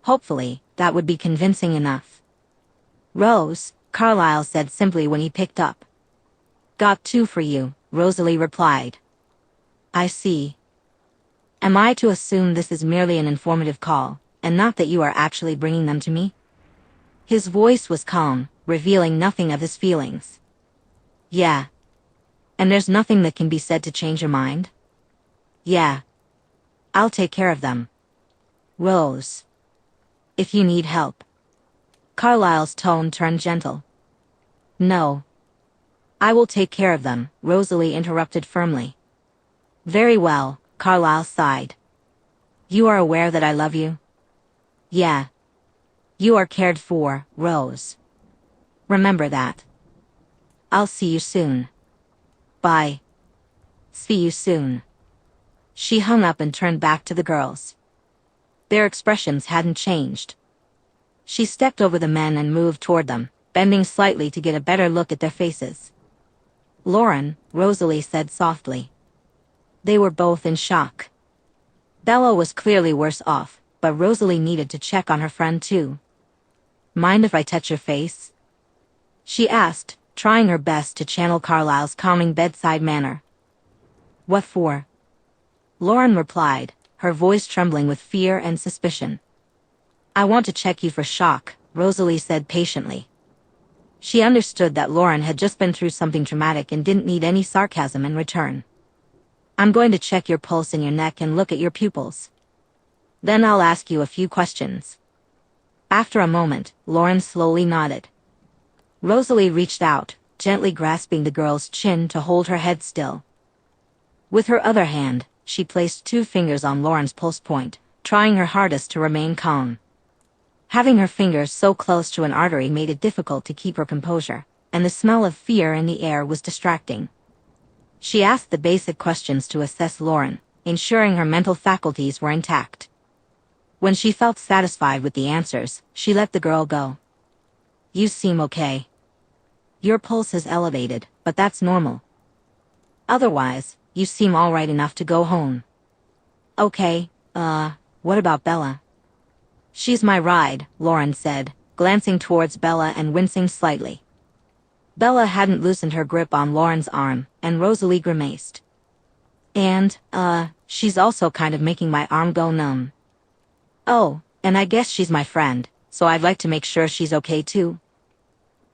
Hopefully, that would be convincing enough. "Rose," Carlisle said simply when he picked up. "Got 2 for you," Rosalie replied. "I see. Am I to assume this is merely an informative call, and not that you are actually bringing them to me?" His voice was calm, revealing nothing of his feelings. "Yeah. And there's nothing that can be said to change your mind?" "Yeah. I'll take care of them. Rose. If you need help." Carlisle's tone turned gentle. "No. I will take care of them," Rosalie interrupted firmly. "Very well," Carlisle sighed. "You are aware that I love you?" "Yeah. You are cared for, Rose. Remember that. I'll see you soon. Bye." "See you soon." She hung up and turned back to the girls. Their expressions hadn't changed. She stepped over the men and moved toward them, bending slightly to get a better look at their faces. "Lauren," Rosalie said softly. They were both in shock. Bella was clearly worse off, but Rosalie needed to check on her friend too. "Mind if I touch your face?" she asked, trying her best to channel Carlisle's calming bedside manner. "What for?" Lauren replied, her voice trembling with fear and suspicion. "I want to check you for shock," Rosalie said patiently. She understood that Lauren had just been through something traumatic and didn't need any sarcasm in return. "I'm going to check your pulse in your neck and look at your pupils. Then I'll ask you a few questions." After a moment, Lauren slowly nodded. Rosalie reached out, gently grasping the girl's chin to hold her head still. With her other hand, she placed 2 fingers on Lauren's pulse point, trying her hardest to remain calm. Having her fingers so close to an artery made it difficult to keep her composure, and the smell of fear in the air was distracting. She asked the basic questions to assess Lauren, ensuring her mental faculties were intact. When she felt satisfied with the answers, she let the girl go. "You seem okay. Your pulse is elevated, but that's normal. Otherwise, you seem alright enough to go home." "Okay, what about Bella?" "She's my ride," Lauren said, glancing towards Bella and wincing slightly. Bella hadn't loosened her grip on Lauren's arm, and Rosalie grimaced. "And, she's also kind of making my arm go numb." "Oh, and I guess she's my friend, so I'd like to make sure she's okay too."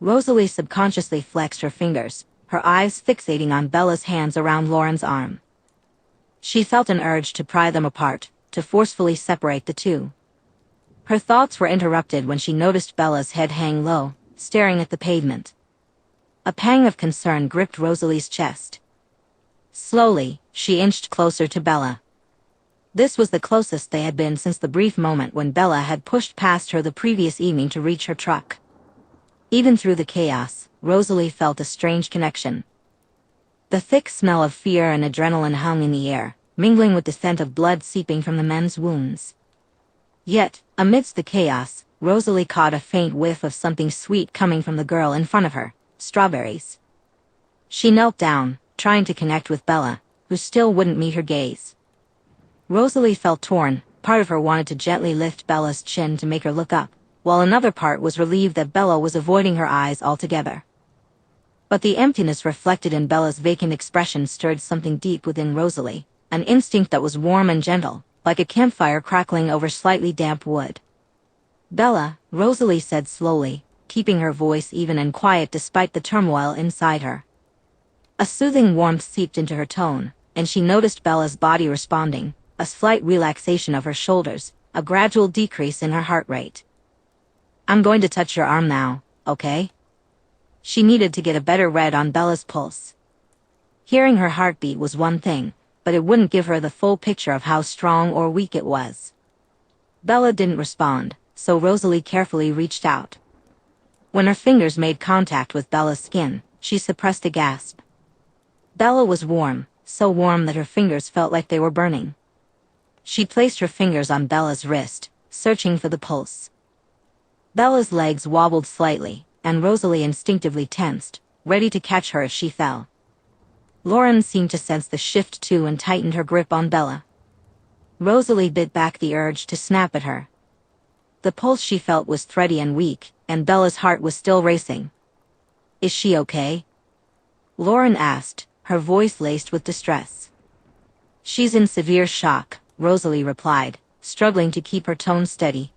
Rosalie subconsciously flexed her fingers, her eyes fixating on Bella's hands around Lauren's arm. She felt an urge to pry them apart, to forcefully separate the two. Her thoughts were interrupted when she noticed Bella's head hang low, staring at the pavement. A pang of concern gripped Rosalie's chest. Slowly, she inched closer to Bella. This was the closest they had been since the brief moment when Bella had pushed past her the previous evening to reach her truck. Even through the chaos, Rosalie felt a strange connection. The thick smell of fear and adrenaline hung in the air, mingling with the scent of blood seeping from the men's wounds. Yet, amidst the chaos, Rosalie caught a faint whiff of something sweet coming from the girl in front of her: strawberries. She knelt down, trying to connect with Bella, who still wouldn't meet her gaze. Rosalie felt torn. Part of her wanted to gently lift Bella's chin to make her look up, while another part was relieved that Bella was avoiding her eyes altogether. But the emptiness reflected in Bella's vacant expression stirred something deep within Rosalie, an instinct that was warm and gentle, like a campfire crackling over slightly damp wood. "Bella," Rosalie said slowly, keeping her voice even and quiet despite the turmoil inside her. A soothing warmth seeped into her tone, and she noticed Bella's body responding, a slight relaxation of her shoulders, a gradual decrease in her heart rate. "I'm going to touch your arm now, okay?" She needed to get a better read on Bella's pulse. Hearing her heartbeat was one thing, but it wouldn't give her the full picture of how strong or weak it was. Bella didn't respond, so Rosalie carefully reached out. When her fingers made contact with Bella's skin, she suppressed a gasp. Bella was warm, so warm that her fingers felt like they were burning. She placed her fingers on Bella's wrist, searching for the pulse. Bella's legs wobbled slightly, and Rosalie instinctively tensed, ready to catch her if she fell. Lauren seemed to sense the shift too and tightened her grip on Bella. Rosalie bit back the urge to snap at her. The pulse she felt was thready and weak, and Bella's heart was still racing. "Is she okay?" Lauren asked, her voice laced with distress. "She's in severe shock," Rosalie replied, struggling to keep her tone steady.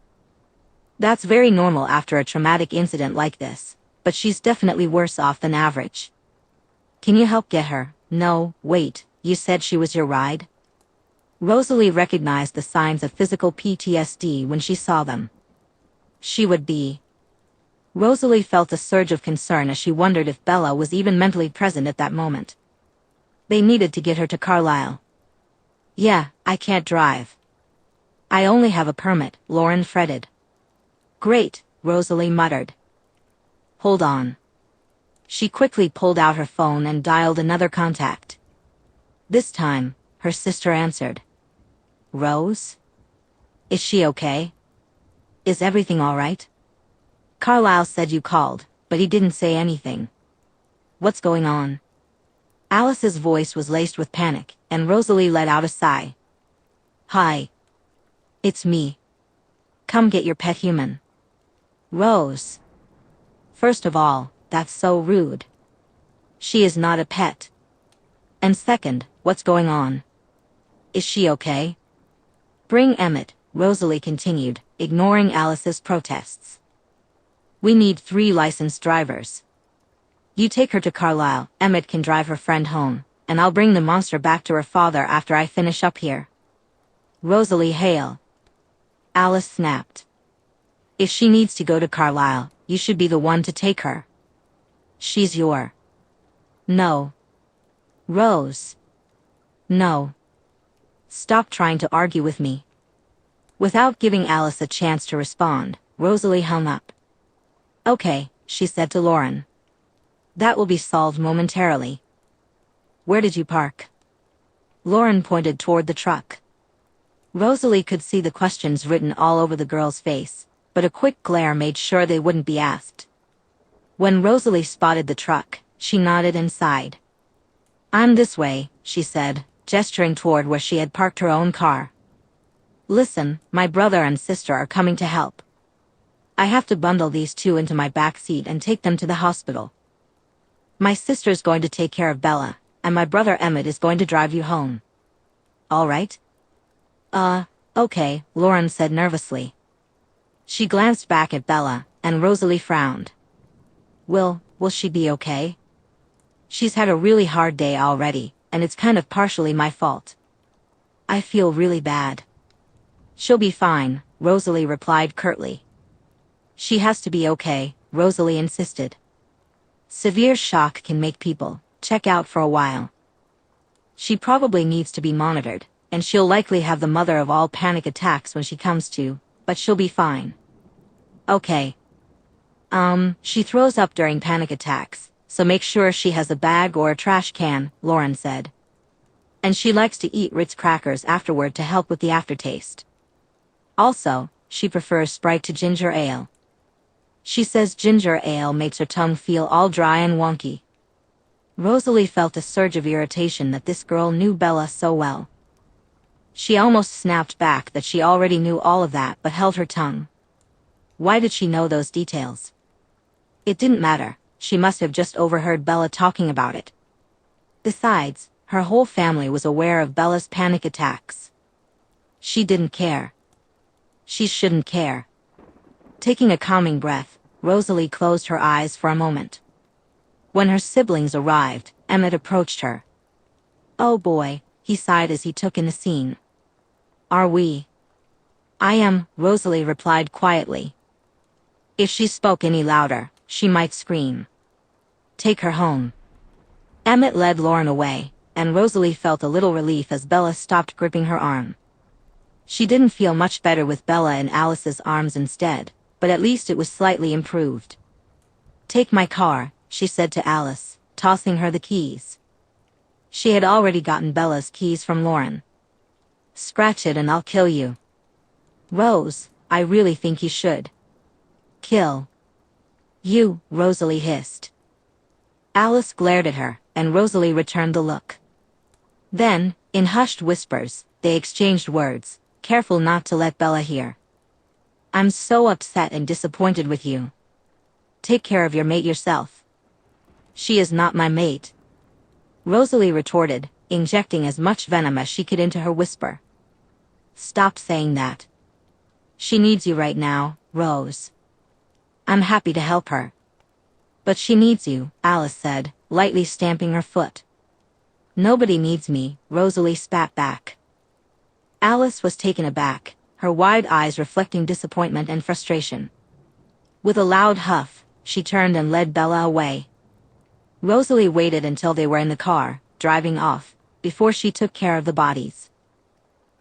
"That's very normal after a traumatic incident like this, but she's definitely worse off than average. Can you help get her?" "No, wait, you said she was your ride?" Rosalie recognized the signs of physical PTSD when she saw them. She would be. Rosalie felt a surge of concern as she wondered if Bella was even mentally present at that moment. They needed to get her to Carlisle. "Yeah, I can't drive." "I only have a permit," Lauren fretted. "Great," Rosalie muttered. "Hold on." She quickly pulled out her phone and dialed another contact. This time, her sister answered. "Rose? Is she okay? Is everything all right? Carlisle said you called, but he didn't say anything. What's going on?" Alice's voice was laced with panic, and Rosalie let out a sigh. "Hi. It's me. Come get your pet human." "Rose. First of all, that's so rude. She is not a pet. And second, what's going on? Is she okay?" "Bring Emmett," Rosalie continued, ignoring Alice's protests. "We need 3 licensed drivers. You take her to Carlisle, Emmett can drive her friend home, and I'll bring the monster back to her father after I finish up here." "Rosalie Hale." Alice snapped. "If she needs to go to Carlisle, you should be the one to take her. She's your." "No. Rose. No. Stop trying to argue with me." Without giving Alice a chance to respond, Rosalie hung up. "Okay," she said to Lauren. "That will be solved momentarily. Where did you park?" Lauren pointed toward the truck. Rosalie could see the questions written all over the girl's face, but a quick glare made sure they wouldn't be asked. When Rosalie spotted the truck, she nodded and sighed. "I'm this way," she said, gesturing toward where she had parked her own car. "Listen, my brother and sister are coming to help. I have to bundle these 2 into my back seat and take them to the hospital. My sister's going to take care of Bella, and my brother Emmett is going to drive you home. All right?" Okay," Lauren said nervously. She glanced back at Bella, and Rosalie frowned. Will she be okay? She's had a really hard day already, and it's kind of partially my fault." I feel really bad. She'll be fine, Rosalie replied curtly. She has to be okay, Rosalie insisted. Severe shock can make people check out for a while. She probably needs to be monitored, and she'll likely have the mother of all panic attacks when she comes to, but she'll be fine. Okay. She throws up during panic attacks, so make sure she has a bag or a trash can, Lauren said. And she likes to eat Ritz crackers afterward to help with the aftertaste. Also, she prefers Sprite to ginger ale. She says ginger ale makes her tongue feel all dry and wonky. Rosalie felt a surge of irritation that this girl knew Bella so well. She almost snapped back that she already knew all of that but held her tongue. Why did she know those details? It didn't matter, she must have just overheard Bella talking about it. Besides, her whole family was aware of Bella's panic attacks. She didn't care. She shouldn't care. Taking a calming breath, Rosalie closed her eyes for a moment. When her siblings arrived, Emmett approached her. Oh boy, he sighed as he took in the scene. Are we? I am, Rosalie replied quietly. If she spoke any louder, she might scream. Take her home. Emmett led Lauren away, and Rosalie felt a little relief as Bella stopped gripping her arm. She didn't feel much better with Bella in Alice's arms instead, but at least it was slightly improved. Take my car, she said to Alice, tossing her the keys. She had already gotten Bella's keys from Lauren. Scratch it and I'll kill you. Rose, I really think you should. Kill. You, Rosalie hissed. Alice glared at her, and Rosalie returned the look. Then, in hushed whispers, they exchanged words, careful not to let Bella hear. I'm so upset and disappointed with you. Take care of your mate yourself. She is not my mate. Rosalie retorted, injecting as much venom as she could into her whisper. Stop saying that. She needs you right now, Rose. I'm happy to help her. But she needs you, Alice said, lightly stamping her foot. Nobody needs me, Rosalie spat back. Alice was taken aback, her wide eyes reflecting disappointment and frustration. With a loud huff, she turned and led Bella away. Rosalie waited until they were in the car, driving off, before she took care of the bodies.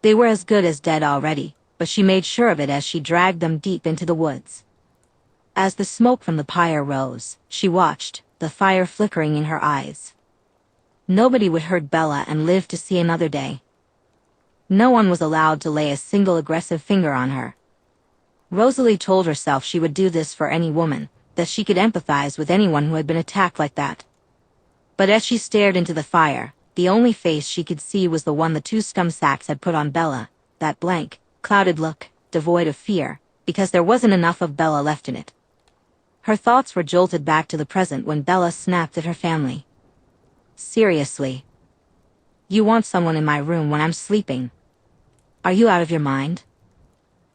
They were as good as dead already, but she made sure of it as she dragged them deep into the woods. As the smoke from the pyre rose, she watched, the fire flickering in her eyes. Nobody would hurt Bella and live to see another day. No one was allowed to lay a single aggressive finger on her. Rosalie told herself she would do this for any woman, that she could empathize with anyone who had been attacked like that. But as she stared into the fire, the only face she could see was the one the two scumsacks had put on Bella, that blank, clouded look, devoid of fear, because there wasn't enough of Bella left in it. Her thoughts were jolted back to the present when Bella snapped at her family. Seriously? You want someone in my room when I'm sleeping? Are you out of your mind?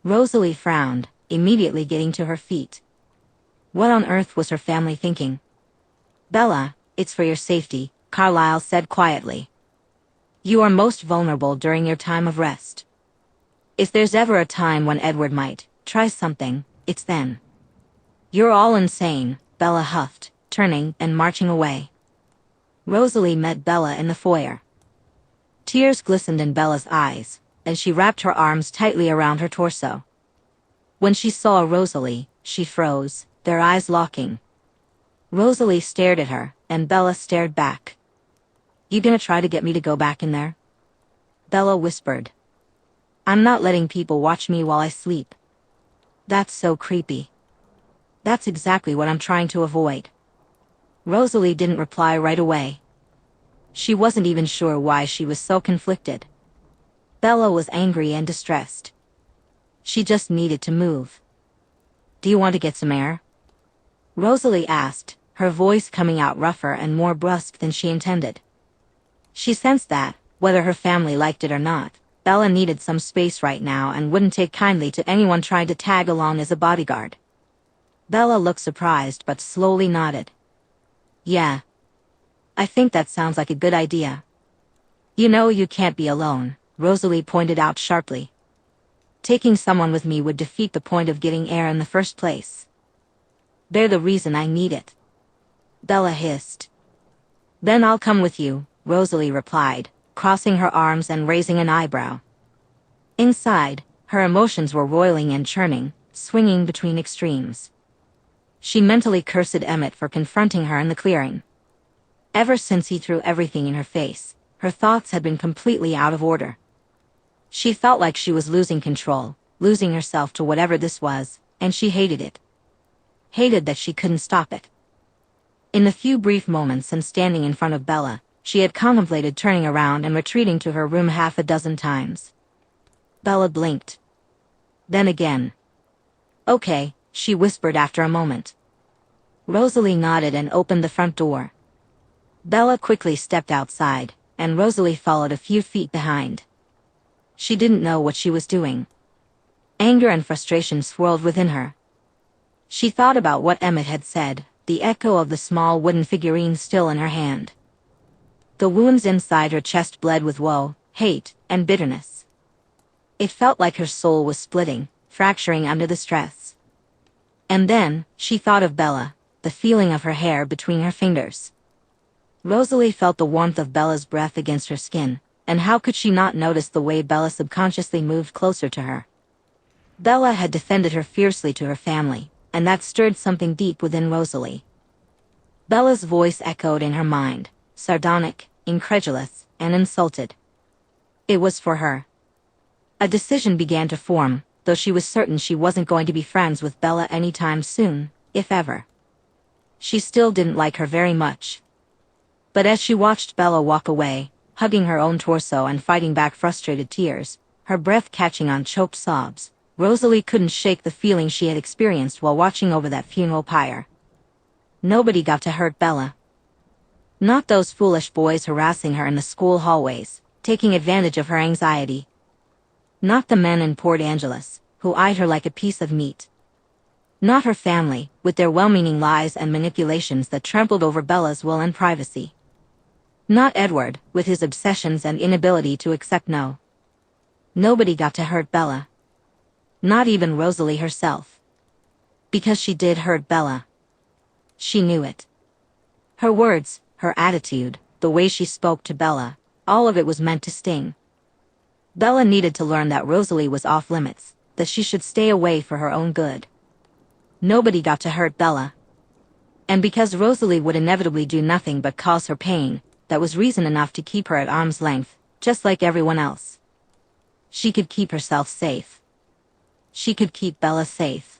Rosalie frowned, immediately getting to her feet. What on earth was her family thinking? Bella, it's for your safety, Carlyle said quietly. You are most vulnerable during your time of rest. If there's ever a time when Edward might try something, it's then. You're all insane, Bella huffed, turning and marching away. Rosalie met Bella in the foyer. Tears glistened in Bella's eyes, and she wrapped her arms tightly around her torso. When she saw Rosalie, she froze, their eyes locking. Rosalie stared at her, and Bella stared back. You gonna try to get me to go back in there? Bella whispered. I'm not letting people watch me while I sleep. That's so creepy. That's exactly what I'm trying to avoid. Rosalie didn't reply right away. She wasn't even sure why she was so conflicted. Bella was angry and distressed. She just needed to move. Do you want to get some air? Rosalie asked, her voice coming out rougher and more brusque than she intended. She sensed that, whether her family liked it or not, Bella needed some space right now and wouldn't take kindly to anyone trying to tag along as a bodyguard. Bella looked surprised but slowly nodded. Yeah. I think that sounds like a good idea. You know you can't be alone, Rosalie pointed out sharply. Taking someone with me would defeat the point of getting air in the first place. They're the reason I need it. Bella hissed. Then I'll come with you, Rosalie replied, crossing her arms and raising an eyebrow. Inside, her emotions were roiling and churning, swinging between extremes. She mentally cursed Emmett for confronting her in the clearing. Ever since he threw everything in her face, her thoughts had been completely out of order. She felt like she was losing control, losing herself to whatever this was, and she hated it. Hated that she couldn't stop it. In the few brief moments and standing in front of Bella, she had contemplated turning around and retreating to her room half a dozen times. Bella blinked. Then again. Okay, she whispered after a moment. Rosalie nodded and opened the front door. Bella quickly stepped outside, and Rosalie followed a few feet behind. She didn't know what she was doing. Anger and frustration swirled within her. She thought about what Emmett had said, the echo of the small wooden figurine still in her hand. The wounds inside her chest bled with woe, hate, and bitterness. It felt like her soul was splitting, fracturing under the stress. And then, she thought of Bella, the feeling of her hair between her fingers. Rosalie felt the warmth of Bella's breath against her skin, and how could she not notice the way Bella subconsciously moved closer to her? Bella had defended her fiercely to her family, and that stirred something deep within Rosalie. Bella's voice echoed in her mind, sardonic, incredulous, and insulted. It was for her. A decision began to form, though she was certain she wasn't going to be friends with Bella anytime soon, if ever. She still didn't like her very much. But as she watched Bella walk away, hugging her own torso and fighting back frustrated tears, her breath catching on choked sobs, Rosalie couldn't shake the feeling she had experienced while watching over that funeral pyre. Nobody got to hurt Bella. Not those foolish boys harassing her in the school hallways, taking advantage of her anxiety. Not the men in Port Angeles, who eyed her like a piece of meat. Not her family, with their well-meaning lies and manipulations that trampled over Bella's will and privacy. Not Edward, with his obsessions and inability to accept no. Nobody got to hurt Bella. Not even Rosalie herself. Because she did hurt Bella. She knew it. Her words, her attitude, the way she spoke to Bella, all of it was meant to sting. Bella needed to learn that Rosalie was off limits, that she should stay away for her own good. Nobody got to hurt Bella. And because Rosalie would inevitably do nothing but cause her pain, that was reason enough to keep her at arm's length, just like everyone else. She could keep herself safe. She could keep Bella safe.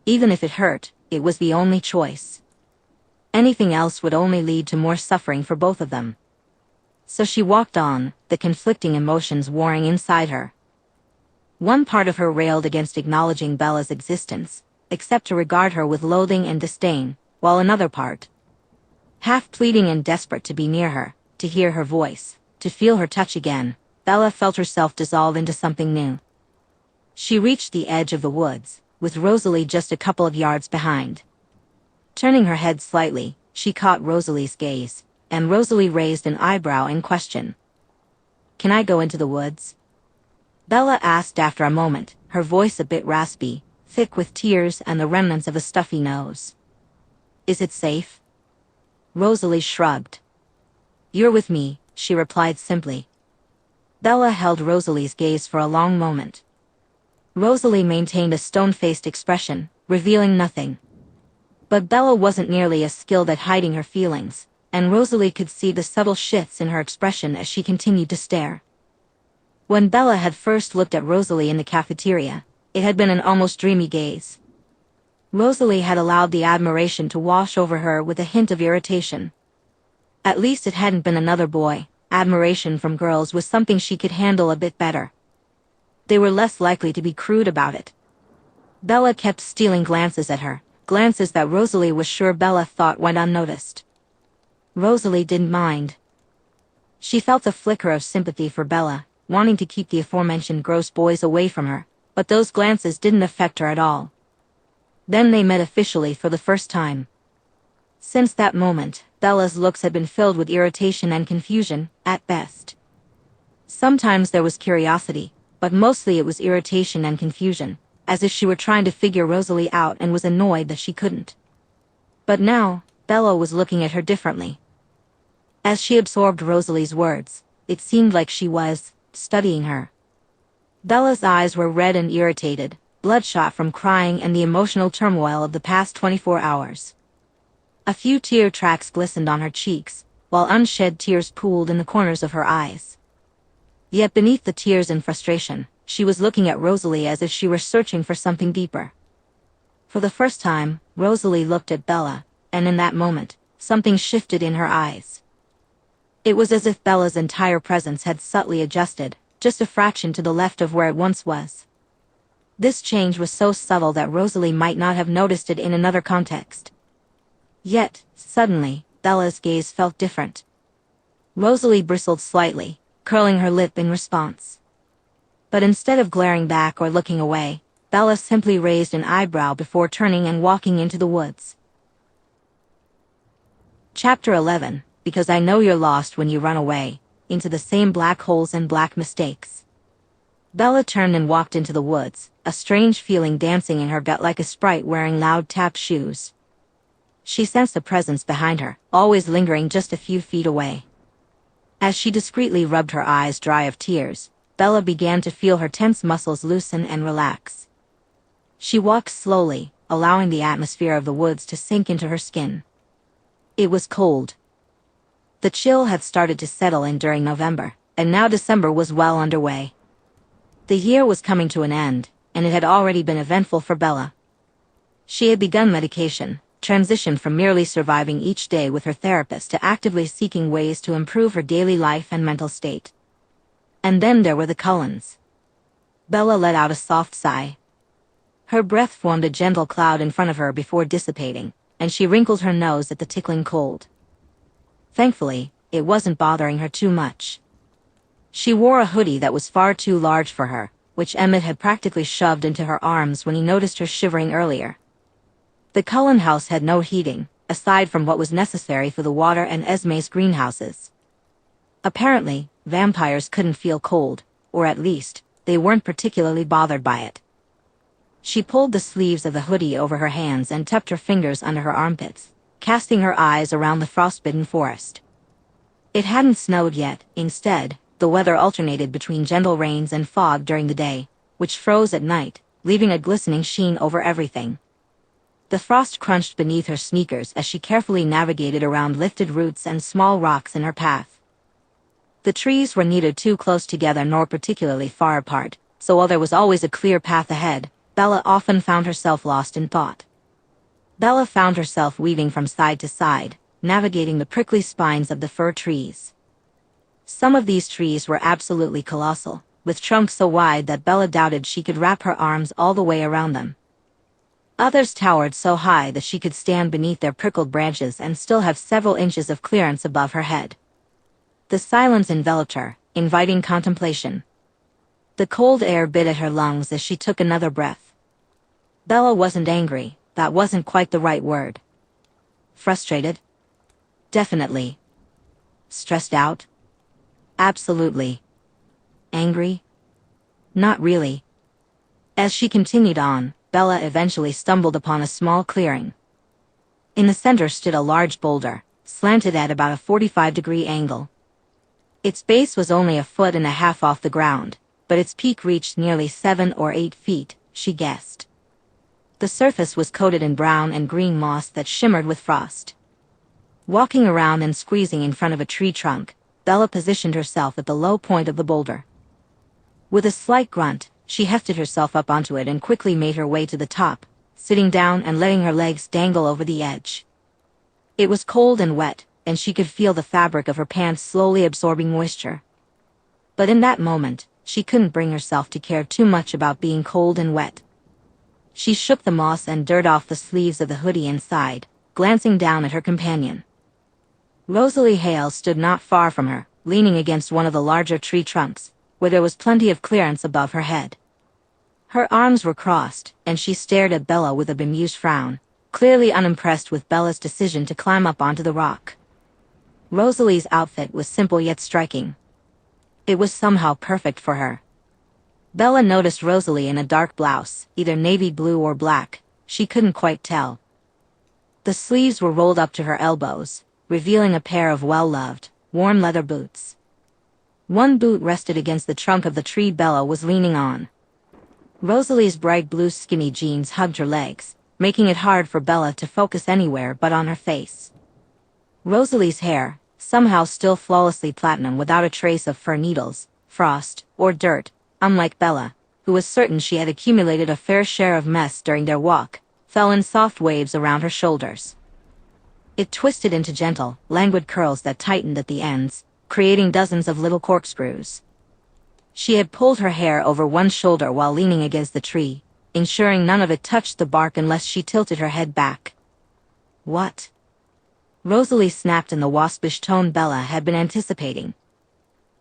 Even if it hurt, it was the only choice. Anything else would only lead to more suffering for both of them. So she walked on, the conflicting emotions warring inside her. One part of her railed against acknowledging Bella's existence, except to regard her with loathing and disdain, while another part, half pleading and desperate to be near her, to hear her voice, to feel her touch again, Bella felt herself dissolve into something new. She reached the edge of the woods, with Rosalie just a couple of yards behind. Turning her head slightly, she caught Rosalie's gaze, and Rosalie raised an eyebrow in question. "Can I go into the woods?" Bella asked after a moment, her voice a bit raspy, thick with tears and the remnants of a stuffy nose. "Is it safe?" Rosalie shrugged. "You're with me," she replied simply. Bella held Rosalie's gaze for a long moment. Rosalie maintained a stone-faced expression, revealing nothing. But Bella wasn't nearly as skilled at hiding her feelings, and Rosalie could see the subtle shifts in her expression as she continued to stare. When Bella had first looked at Rosalie in the cafeteria, it had been an almost dreamy gaze. Rosalie had allowed the admiration to wash over her with a hint of irritation. At least it hadn't been another boy. Admiration from girls was something she could handle a bit better. They were less likely to be crude about it. Bella kept stealing glances at her, glances that Rosalie was sure Bella thought went unnoticed. Rosalie didn't mind. She felt a flicker of sympathy for Bella, wanting to keep the aforementioned gross boys away from her, but those glances didn't affect her at all. Then they met officially for the first time. Since that moment, Bella's looks had been filled with irritation and confusion, at best. Sometimes there was curiosity, but mostly it was irritation and confusion, as if she were trying to figure Rosalie out and was annoyed that she couldn't. But now, Bella was looking at her differently. As she absorbed Rosalie's words, it seemed like she was studying her. Bella's eyes were red and irritated, bloodshot from crying and the emotional turmoil of the past 24 hours. A few tear tracks glistened on her cheeks, while unshed tears pooled in the corners of her eyes. Yet beneath the tears and frustration, she was looking at Rosalie as if she were searching for something deeper. For the first time, Rosalie looked at Bella, and in that moment, something shifted in her eyes. It was as if Bella's entire presence had subtly adjusted, just a fraction to the left of where it once was. This change was so subtle that Rosalie might not have noticed it in another context. Yet, suddenly, Bella's gaze felt different. Rosalie bristled slightly, curling her lip in response. But instead of glaring back or looking away, Bella simply raised an eyebrow before turning and walking into the woods. Chapter 11, Because I Know You're Lost When You Run Away, into the same black holes and black mistakes. Bella turned and walked into the woods, a strange feeling dancing in her gut like a sprite wearing loud tap shoes. She sensed a presence behind her, always lingering just a few feet away. As she discreetly rubbed her eyes dry of tears, Bella began to feel her tense muscles loosen and relax. She walked slowly, allowing the atmosphere of the woods to sink into her skin. It was cold. The chill had started to settle in during November, and now December was well underway. The year was coming to an end, and it had already been eventful for Bella. She had begun medication, transitioned from merely surviving each day with her therapist to actively seeking ways to improve her daily life and mental state. And then there were the Cullens. Bella let out a soft sigh. Her breath formed a gentle cloud in front of her before dissipating, and she wrinkled her nose at the tickling cold. Thankfully, it wasn't bothering her too much. She wore a hoodie that was far too large for her, which Emmett had practically shoved into her arms when he noticed her shivering earlier. The Cullen house had no heating, aside from what was necessary for the water and Esme's greenhouses. Apparently, vampires couldn't feel cold, or at least, they weren't particularly bothered by it. She pulled the sleeves of the hoodie over her hands and tucked her fingers under her armpits, casting her eyes around the frostbitten forest. It hadn't snowed yet. Instead, the weather alternated between gentle rains and fog during the day, which froze at night, leaving a glistening sheen over everything. The frost crunched beneath her sneakers as she carefully navigated around lifted roots and small rocks in her path. The trees were neither too close together nor particularly far apart, so while there was always a clear path ahead, Bella often found herself lost in thought. Bella found herself weaving from side to side, navigating the prickly spines of the fir trees. Some of these trees were absolutely colossal, with trunks so wide that Bella doubted she could wrap her arms all the way around them. Others towered so high that she could stand beneath their prickled branches and still have several inches of clearance above her head. The silence enveloped her, inviting contemplation. The cold air bit at her lungs as she took another breath. Bella wasn't angry, that wasn't quite the right word. Frustrated? Definitely. Stressed out? Absolutely. Angry? Not really. As she continued on, Bella eventually stumbled upon a small clearing. In the center stood a large boulder, slanted at about a 45-degree angle. Its base was only 1.5 feet off the ground, but its peak reached nearly 7 or 8 feet, she guessed. The surface was coated in brown and green moss that shimmered with frost. Walking around and squeezing in front of a tree trunk, Bella positioned herself at the low point of the boulder. With a slight grunt, she hefted herself up onto it and quickly made her way to the top, sitting down and letting her legs dangle over the edge. It was cold and wet, and she could feel the fabric of her pants slowly absorbing moisture. But in that moment, she couldn't bring herself to care too much about being cold and wet. She shook the moss and dirt off the sleeves of the hoodie and sighed, glancing down at her companion. Rosalie Hale stood not far from her, leaning against one of the larger tree trunks, where there was plenty of clearance above her head. Her arms were crossed, and she stared at Bella with a bemused frown, clearly unimpressed with Bella's decision to climb up onto the rock. Rosalie's outfit was simple yet striking. It was somehow perfect for her. Bella noticed Rosalie in a dark blouse, either navy blue or black, she couldn't quite tell. The sleeves were rolled up to her elbows, revealing a pair of well-loved, warm leather boots. One boot rested against the trunk of the tree Bella was leaning on. Rosalie's bright blue skinny jeans hugged her legs, making it hard for Bella to focus anywhere but on her face. Rosalie's hair, somehow still flawlessly platinum without a trace of fir needles, frost, or dirt, unlike Bella, who was certain she had accumulated a fair share of mess during their walk, fell in soft waves around her shoulders. It twisted into gentle, languid curls that tightened at the ends, creating dozens of little corkscrews. She had pulled her hair over one shoulder while leaning against the tree, ensuring none of it touched the bark unless she tilted her head back. What? Rosalie snapped in the waspish tone Bella had been anticipating.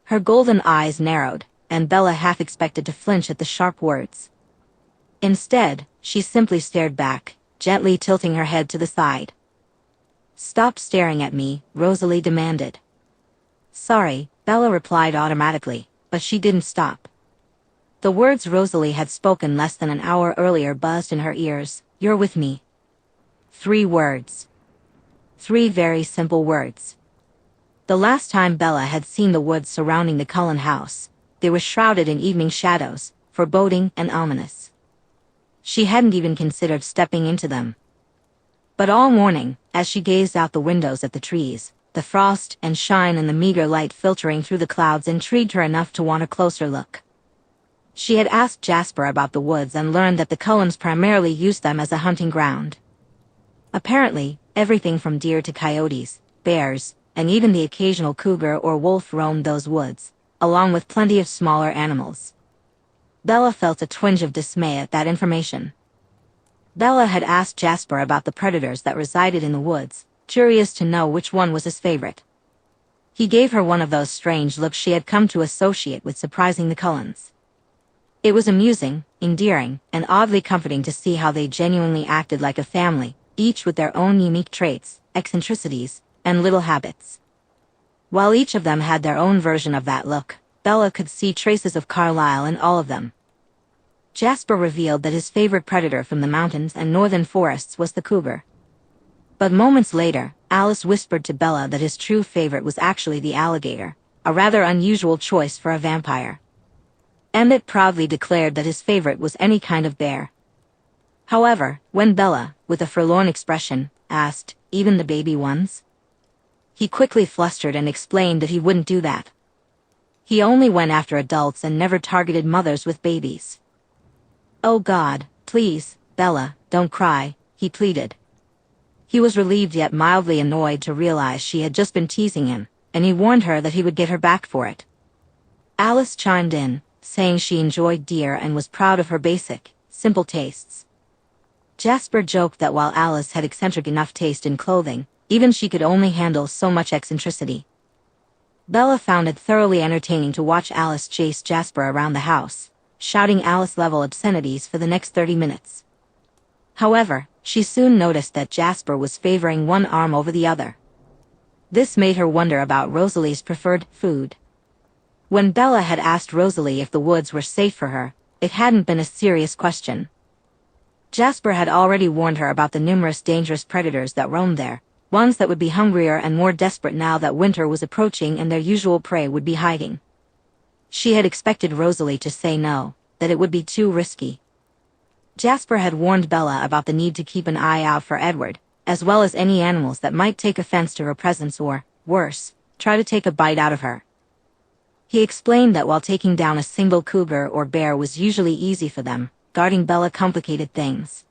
Her golden eyes narrowed, and Bella half expected to flinch at the sharp words. Instead, she simply stared back, gently tilting her head to the side. "Stop staring at me," Rosalie demanded. "Sorry," Bella replied automatically, but she didn't stop. The words Rosalie had spoken less than an hour earlier buzzed in her ears. "You're with me." 3 words. 3 very simple words. The last time Bella had seen the woods surrounding the Cullen house, they were shrouded in evening shadows, foreboding and ominous. She hadn't even considered stepping into them. But all morning, as she gazed out the windows at the trees, the frost and shine and the meager light filtering through the clouds intrigued her enough to want a closer look. She had asked Jasper about the woods and learned that the Cullens primarily used them as a hunting ground. Apparently, everything from deer to coyotes, bears, and even the occasional cougar or wolf roamed those woods, along with plenty of smaller animals. Bella felt a twinge of dismay at that information. Bella had asked Jasper about the predators that resided in the woods, curious to know which one was his favorite. He gave her one of those strange looks she had come to associate with surprising the Cullens. It was amusing, endearing, and oddly comforting to see how they genuinely acted like a family, each with their own unique traits, eccentricities, and little habits. While each of them had their own version of that look, Bella could see traces of Carlisle in all of them. Jasper revealed that his favorite predator from the mountains and northern forests was the cougar. But moments later, Alice whispered to Bella that his true favorite was actually the alligator, a rather unusual choice for a vampire. Emmett proudly declared that his favorite was any kind of bear. However, when Bella, with a forlorn expression, asked, "Even the baby ones?" he quickly flustered and explained that he wouldn't do that. He only went after adults and never targeted mothers with babies. "Oh God, please, Bella, don't cry," he pleaded. He was relieved yet mildly annoyed to realize she had just been teasing him, and he warned her that he would get her back for it. Alice chimed in, saying she enjoyed deer and was proud of her basic, simple tastes. Jasper joked that while Alice had eccentric enough taste in clothing, even she could only handle so much eccentricity. Bella found it thoroughly entertaining to watch Alice chase Jasper around the house, shouting Alice-level obscenities for the next 30 minutes. However, she soon noticed that Jasper was favoring one arm over the other. This made her wonder about Rosalie's preferred food. When Bella had asked Rosalie if the woods were safe for her, it hadn't been a serious question. Jasper had already warned her about the numerous dangerous predators that roamed there, ones that would be hungrier and more desperate now that winter was approaching and their usual prey would be hiding. She had expected Rosalie to say no, that it would be too risky. Jasper had warned Bella about the need to keep an eye out for Edward, as well as any animals that might take offense to her presence or, worse, try to take a bite out of her. He explained that while taking down a single cougar or bear was usually easy for them, guarding Bella complicated things.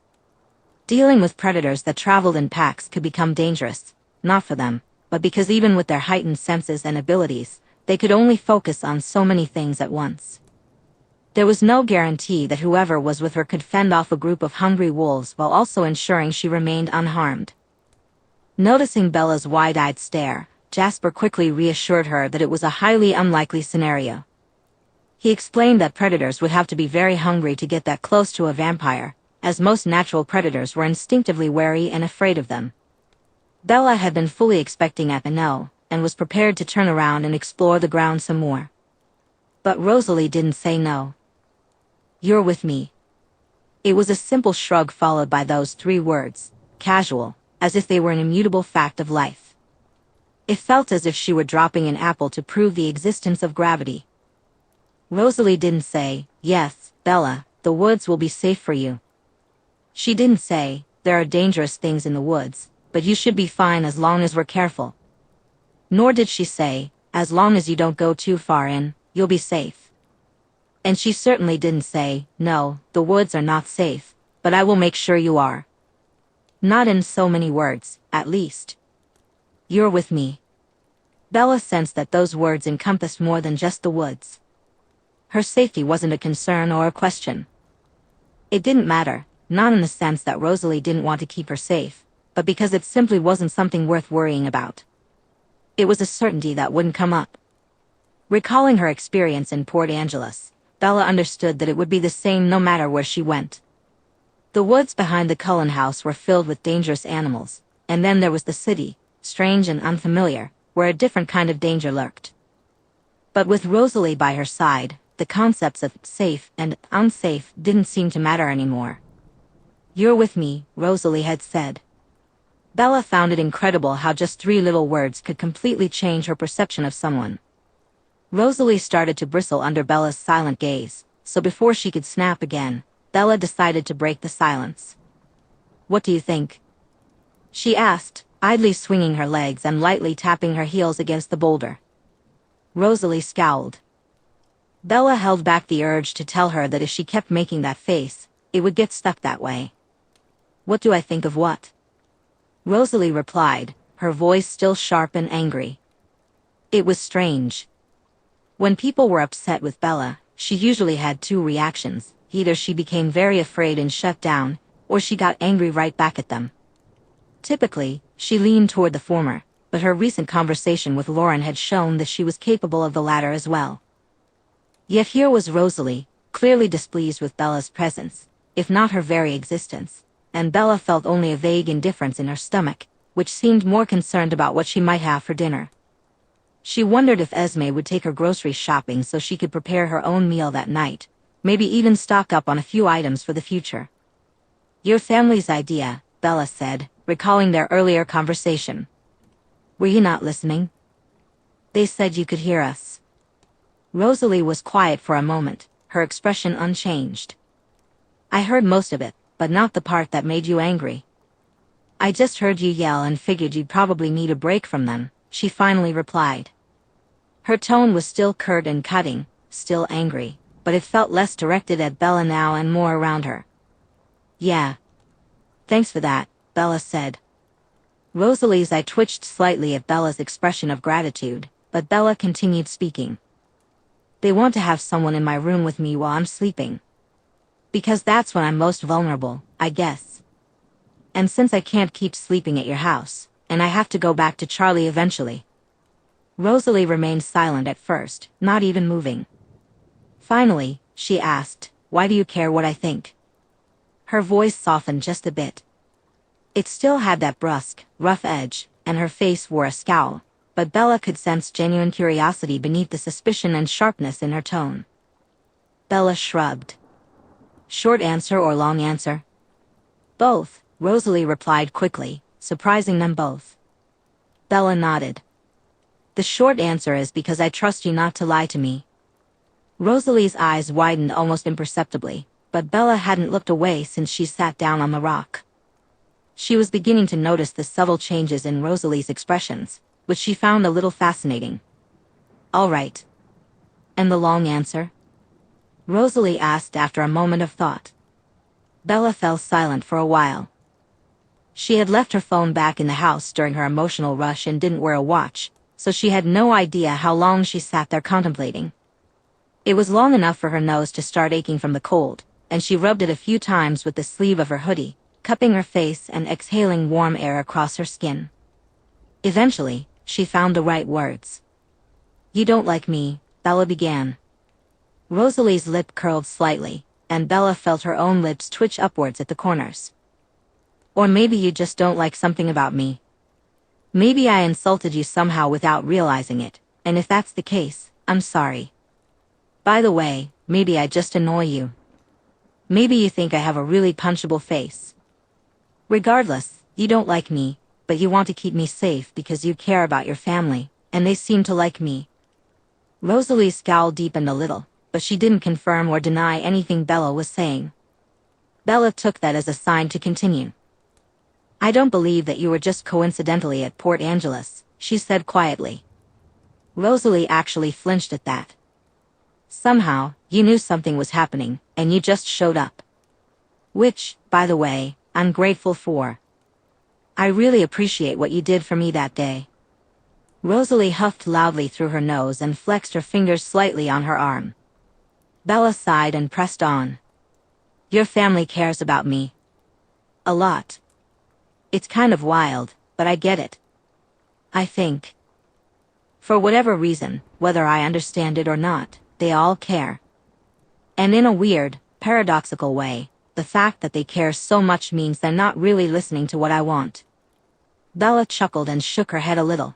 Dealing with predators that traveled in packs could become dangerous, not for them, but because even with their heightened senses and abilities, they could only focus on so many things at once. There was no guarantee that whoever was with her could fend off a group of hungry wolves while also ensuring she remained unharmed. Noticing Bella's wide-eyed stare, Jasper quickly reassured her that it was a highly unlikely scenario. He explained that predators would have to be very hungry to get that close to a vampire, as most natural predators were instinctively wary and afraid of them. Bella had been fully expecting a no, and was prepared to turn around and explore the ground some more. But Rosalie didn't say no. "You're with me." It was a simple shrug followed by those 3 words, casual, as if they were an immutable fact of life. It felt as if she were dropping an apple to prove the existence of gravity. Rosalie didn't say, "Yes, Bella, the woods will be safe for you." She didn't say, "There are dangerous things in the woods, but you should be fine as long as we're careful." Nor did she say, "As long as you don't go too far in, you'll be safe." And she certainly didn't say, "No, the woods are not safe, but I will make sure you are." Not in so many words, at least. "You're with me." Bella sensed that those words encompassed more than just the woods. Her safety wasn't a concern or a question. It didn't matter, not in the sense that Rosalie didn't want to keep her safe, but because it simply wasn't something worth worrying about. It was a certainty that wouldn't come up. Recalling her experience in Port Angeles, Bella understood that it would be the same no matter where she went. The woods behind the Cullen house were filled with dangerous animals, and then there was the city, strange and unfamiliar, where a different kind of danger lurked. But with Rosalie by her side, the concepts of safe and unsafe didn't seem to matter anymore. "You're with me," Rosalie had said. Bella found it incredible how just 3 little words could completely change her perception of someone. Rosalie started to bristle under Bella's silent gaze, so before she could snap again, Bella decided to break the silence. "What do you think?" she asked, idly swinging her legs and lightly tapping her heels against the boulder. Rosalie scowled. Bella held back the urge to tell her that if she kept making that face, it would get stuck that way. "What do I think of what?" Rosalie replied, her voice still sharp and angry. It was strange. When people were upset with Bella, she usually had 2 reactions: either she became very afraid and shut down, or she got angry right back at them. Typically, she leaned toward the former, but her recent conversation with Lauren had shown that she was capable of the latter as well. Yet here was Rosalie, clearly displeased with Bella's presence, if not her very existence, and Bella felt only a vague indifference in her stomach, which seemed more concerned about what she might have for dinner. She wondered if Esme would take her grocery shopping so she could prepare her own meal that night, maybe even stock up on a few items for the future. "Your family's idea," Bella said, recalling their earlier conversation. "Were you not listening? They said you could hear us." Rosalie was quiet for a moment, her expression unchanged. "I heard most of it, but not the part that made you angry." "I just heard you yell and figured you'd probably need a break from them," she finally replied. Her tone was still curt and cutting, still angry, but it felt less directed at Bella now and more around her. "Yeah. Thanks for that," Bella said. Rosalie's eye twitched slightly at Bella's expression of gratitude, but Bella continued speaking. "They want to have someone in my room with me while I'm sleeping. Because that's when I'm most vulnerable, I guess. And since I can't keep sleeping at your house, and I have to go back to Charlie eventually." Rosalie remained silent at first, not even moving. Finally, she asked, "Why do you care what I think?" Her voice softened just a bit. It still had that brusque, rough edge, and her face wore a scowl, but Bella could sense genuine curiosity beneath the suspicion and sharpness in her tone. Bella shrugged. "Short answer or long answer?" "Both," Rosalie replied quickly, surprising them both. Bella nodded. "The short answer is because I trust you not to lie to me." Rosalie's eyes widened almost imperceptibly, but Bella hadn't looked away since she sat down on the rock. She was beginning to notice the subtle changes in Rosalie's expressions, which she found a little fascinating. "All right. And the long answer?" Rosalie asked after a moment of thought. Bella fell silent for a while. She had left her phone back in the house during her emotional rush and didn't wear a watch, so she had no idea how long she sat there contemplating. It was long enough for her nose to start aching from the cold, and she rubbed it a few times with the sleeve of her hoodie, cupping her face and exhaling warm air across her skin. Eventually, she found the right words. "You don't like me," Bella began. Rosalie's lip curled slightly, and Bella felt her own lips twitch upwards at the corners. "Or maybe you just don't like something about me. Maybe I insulted you somehow without realizing it, and if that's the case, I'm sorry." By the way, maybe I just annoy you. Maybe you think I have a really punchable face. Regardless, you don't like me, but you want to keep me safe because you care about your family, and they seem to like me. Rosalie's scowl deepened a little, but she didn't confirm or deny anything Bella was saying. Bella took that as a sign to continue. I don't believe that you were just coincidentally at Port Angeles, she said quietly. Rosalie actually flinched at that. Somehow, you knew something was happening, and you just showed up. Which, by the way, I'm grateful for. I really appreciate what you did for me that day. Rosalie huffed loudly through her nose and flexed her fingers slightly on her arm. Bella sighed and pressed on. Your family cares about me. A lot. It's kind of wild, but I get it. I think. For whatever reason, whether I understand it or not, they all care. And in a weird, paradoxical way, the fact that they care so much means they're not really listening to what I want. Bella chuckled and shook her head a little.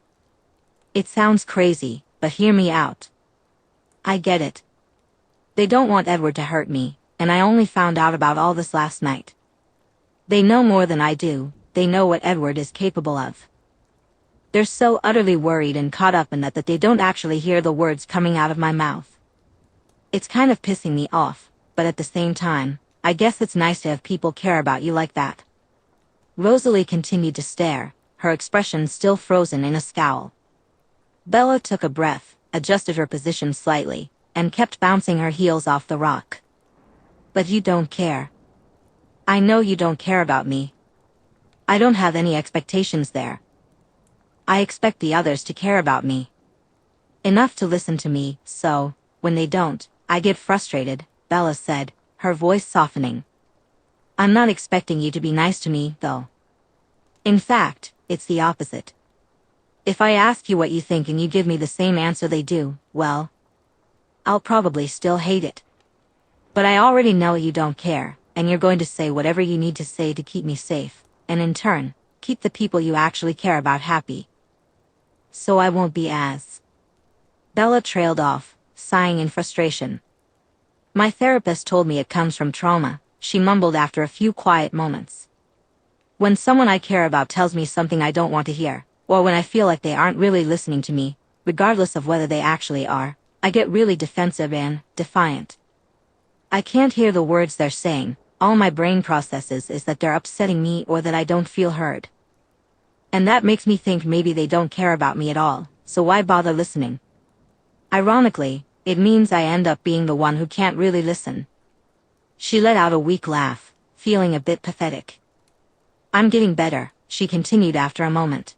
It sounds crazy, but hear me out. I get it. They don't want Edward to hurt me, and I only found out about all this last night. They know more than I do, they know what Edward is capable of. They're so utterly worried and caught up in that they don't actually hear the words coming out of my mouth. It's kind of pissing me off, but at the same time, I guess it's nice to have people care about you like that. Rosalie continued to stare, her expression still frozen in a scowl. Bella took a breath, adjusted her position slightly, and kept bouncing her heels off the rock. But you don't care. I know you don't care about me. I don't have any expectations there. I expect the others to care about me. Enough to listen to me, so, when they don't, I get frustrated, Bella said, her voice softening. I'm not expecting you to be nice to me, though. In fact, it's the opposite. If I ask you what you think and you give me the same answer they do, well, I'll probably still hate it. But I already know you don't care, and you're going to say whatever you need to say to keep me safe, and in turn, keep the people you actually care about happy. So I won't be as... Bella trailed off, sighing in frustration. My therapist told me it comes from trauma, she mumbled after a few quiet moments. When someone I care about tells me something I don't want to hear, or when I feel like they aren't really listening to me, regardless of whether they actually are, I get really defensive and defiant. I can't hear the words they're saying, all my brain processes is that they're upsetting me or that I don't feel heard. And that makes me think maybe they don't care about me at all, so why bother listening? Ironically, it means I end up being the one who can't really listen. She let out a weak laugh, feeling a bit pathetic. I'm getting better, she continued after a moment.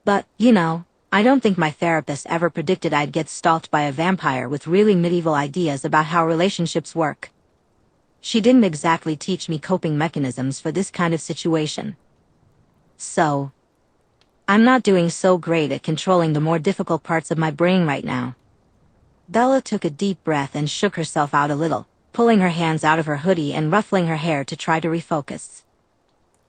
But, you know, I don't think my therapist ever predicted I'd get stalked by a vampire with really medieval ideas about how relationships work. She didn't exactly teach me coping mechanisms for this kind of situation. So, I'm not doing so great at controlling the more difficult parts of my brain right now. Bella took a deep breath and shook herself out a little, pulling her hands out of her hoodie and ruffling her hair to try to refocus.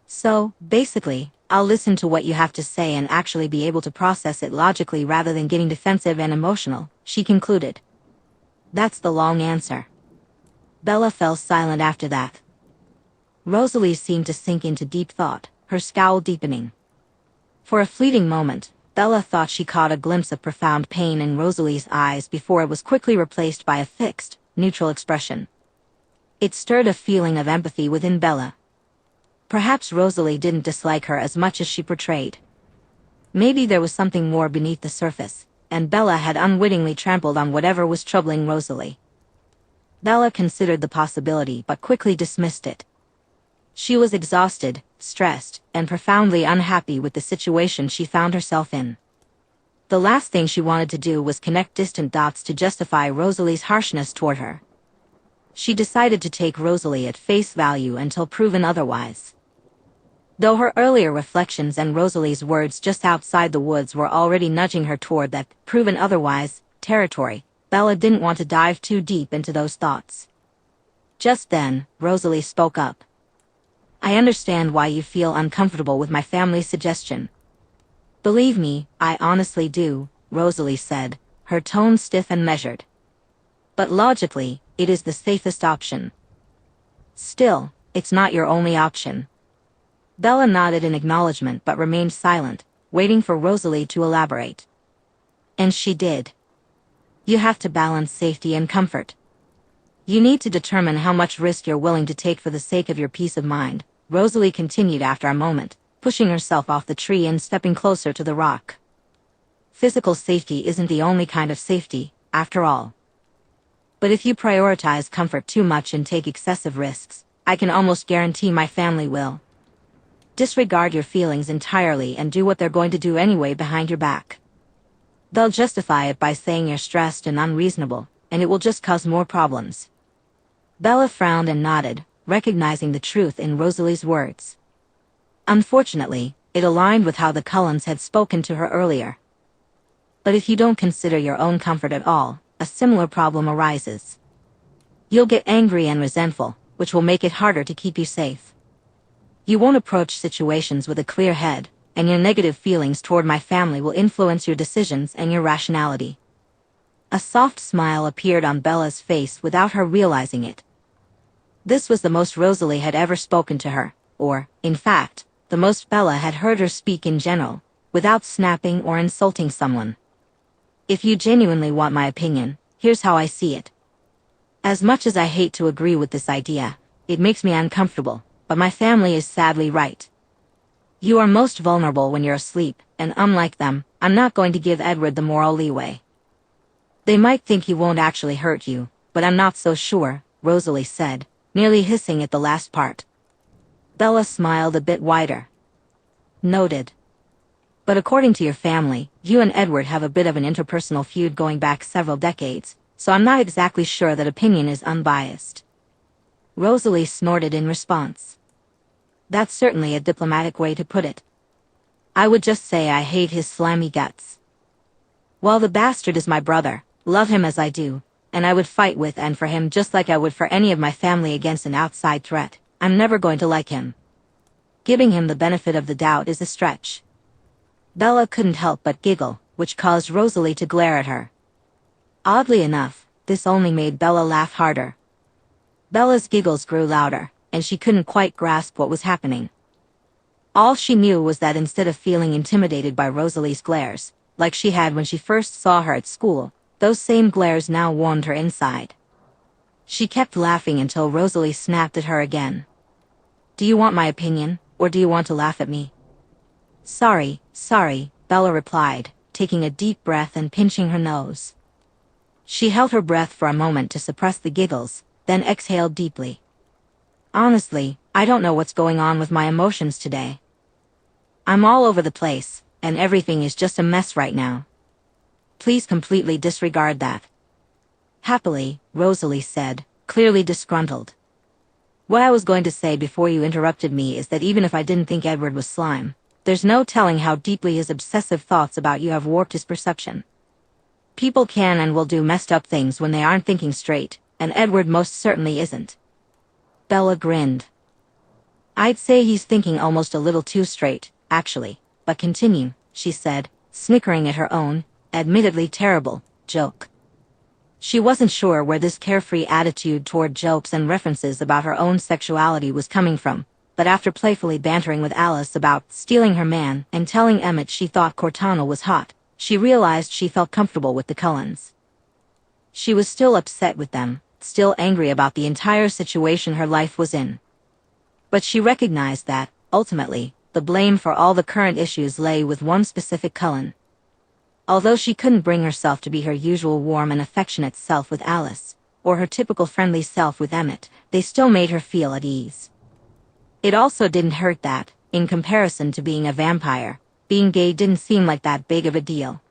So, basically, I'll listen to what you have to say and actually be able to process it logically rather than getting defensive and emotional, she concluded. That's the long answer. Bella fell silent after that. Rosalie seemed to sink into deep thought, her scowl deepening. For a fleeting moment, Bella thought she caught a glimpse of profound pain in Rosalie's eyes before it was quickly replaced by a fixed, neutral expression. It stirred a feeling of empathy within Bella. Perhaps Rosalie didn't dislike her as much as she portrayed. Maybe there was something more beneath the surface, and Bella had unwittingly trampled on whatever was troubling Rosalie. Bella considered the possibility but quickly dismissed it. She was exhausted, stressed, and profoundly unhappy with the situation she found herself in. The last thing she wanted to do was connect distant dots to justify Rosalie's harshness toward her. She decided to take Rosalie at face value until proven otherwise. Though her earlier reflections and Rosalie's words just outside the woods were already nudging her toward that proven otherwise territory, Bella didn't want to dive too deep into those thoughts. Just then, Rosalie spoke up. I understand why you feel uncomfortable with my family's suggestion. Believe me, I honestly do, Rosalie said, her tone stiff and measured. But logically, it is the safest option. Still, it's not your only option. Bella nodded in acknowledgement but remained silent, waiting for Rosalie to elaborate. And she did. You have to balance safety and comfort. You need to determine how much risk you're willing to take for the sake of your peace of mind, Rosalie continued after a moment, pushing herself off the tree and stepping closer to the rock. Physical safety isn't the only kind of safety, after all. But if you prioritize comfort too much and take excessive risks, I can almost guarantee my family will disregard your feelings entirely and do what they're going to do anyway behind your back. They'll justify it by saying you're stressed and unreasonable, and it will just cause more problems. Bella frowned and nodded, recognizing the truth in Rosalie's words. Unfortunately, it aligned with how the Cullens had spoken to her earlier. But if you don't consider your own comfort at all, a similar problem arises. You'll get angry and resentful, which will make it harder to keep you safe. You won't approach situations with a clear head, and your negative feelings toward my family will influence your decisions and your rationality. A soft smile appeared on Bella's face without her realizing it. This was the most Rosalie had ever spoken to her, or, in fact, the most Bella had heard her speak in general, without snapping or insulting someone. If you genuinely want my opinion, here's how I see it. As much as I hate to agree with this idea, it makes me uncomfortable, but my family is sadly right. You are most vulnerable when you're asleep, and unlike them, I'm not going to give Edward the moral leeway. They might think he won't actually hurt you, but I'm not so sure, Rosalie said, nearly hissing at the last part. Bella smiled a bit wider. Noted. But according to your family, you and Edward have a bit of an interpersonal feud going back several decades, so I'm not exactly sure that opinion is unbiased. Rosalie snorted in response. That's certainly a diplomatic way to put it. I would just say I hate his slimy guts. While the bastard is my brother, love him as I do, and I would fight with and for him just like I would for any of my family against an outside threat, I'm never going to like him. Giving him the benefit of the doubt is a stretch. Bella couldn't help but giggle, which caused Rosalie to glare at her. Oddly enough, this only made Bella laugh harder. Bella's giggles grew louder, and she couldn't quite grasp what was happening. All she knew was that instead of feeling intimidated by Rosalie's glares, like she had when she first saw her at school, those same glares now warmed her inside. She kept laughing until Rosalie snapped at her again. Do you want my opinion, or do you want to laugh at me? Sorry, Bella replied, taking a deep breath and pinching her nose. She held her breath for a moment to suppress the giggles, then exhaled deeply. Honestly, I don't know what's going on with my emotions today. I'm all over the place, and everything is just a mess right now. Please completely disregard that. Happily, Rosalie said, clearly disgruntled. What I was going to say before you interrupted me is that even if I didn't think Edward was slime, there's no telling how deeply his obsessive thoughts about you have warped his perception. People can and will do messed up things when they aren't thinking straight, and Edward most certainly isn't. Bella grinned. I'd say he's thinking almost a little too straight, actually, but continue, she said, snickering at her own, admittedly terrible, joke. She wasn't sure where this carefree attitude toward jokes and references about her own sexuality was coming from, but after playfully bantering with Alice about stealing her man and telling Emmett she thought Cortana was hot, she realized she felt comfortable with the Cullens. She was still upset with them, still angry about the entire situation her life was in. But she recognized that, ultimately, the blame for all the current issues lay with one specific Cullen. Although she couldn't bring herself to be her usual warm and affectionate self with Alice, or her typical friendly self with Emmett, they still made her feel at ease. It also didn't hurt that, in comparison to being a vampire, being gay didn't seem like that big of a deal.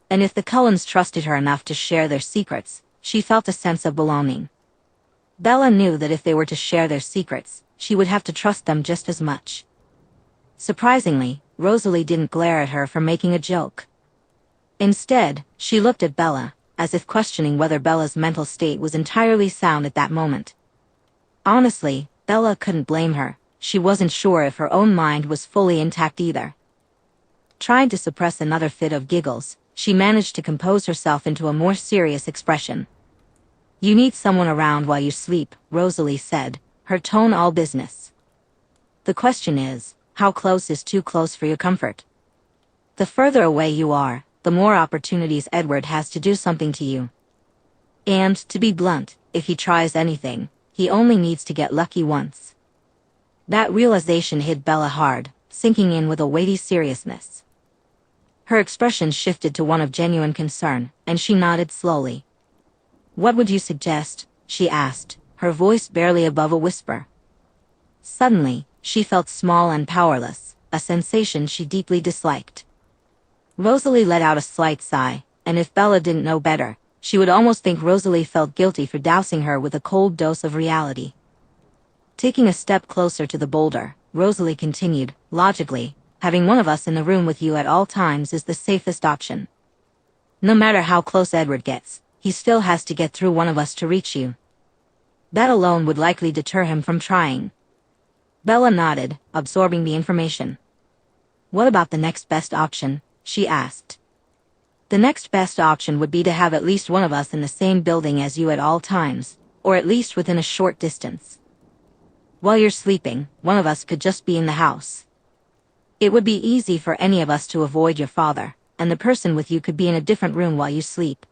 And if the Cullens trusted her enough to share their secrets, she felt a sense of belonging. Bella knew that if they were to share their secrets, she would have to trust them just as much. Surprisingly, Rosalie didn't glare at her for making a joke. Instead, she looked at Bella, as if questioning whether Bella's mental state was entirely sound at that moment. Honestly, Bella couldn't blame her. She wasn't sure if her own mind was fully intact either. Trying to suppress another fit of giggles, she managed to compose herself into a more serious expression. You need someone around while you sleep, Rosalie said, her tone all business. The question is, how close is too close for your comfort? The further away you are, the more opportunities Edward has to do something to you. And, to be blunt, if he tries anything, he only needs to get lucky once. That realization hit Bella hard, sinking in with a weighty seriousness. Her expression shifted to one of genuine concern, and she nodded slowly. What would you suggest? She asked, her voice barely above a whisper. Suddenly, she felt small and powerless, a sensation she deeply disliked. Rosalie let out a slight sigh, and if Bella didn't know better, she would almost think Rosalie felt guilty for dousing her with a cold dose of reality. Taking a step closer to the boulder, Rosalie continued, logically, having one of us in the room with you at all times is the safest option. No matter how close Edward gets, he still has to get through one of us to reach you. That alone would likely deter him from trying. Bella nodded, absorbing the information. What about the next best option? She asked. The next best option would be to have at least one of us in the same building as you at all times, or at least within a short distance. While you're sleeping, one of us could just be in the house. It would be easy for any of us to avoid your father, and the person with you could be in a different room while you sleep.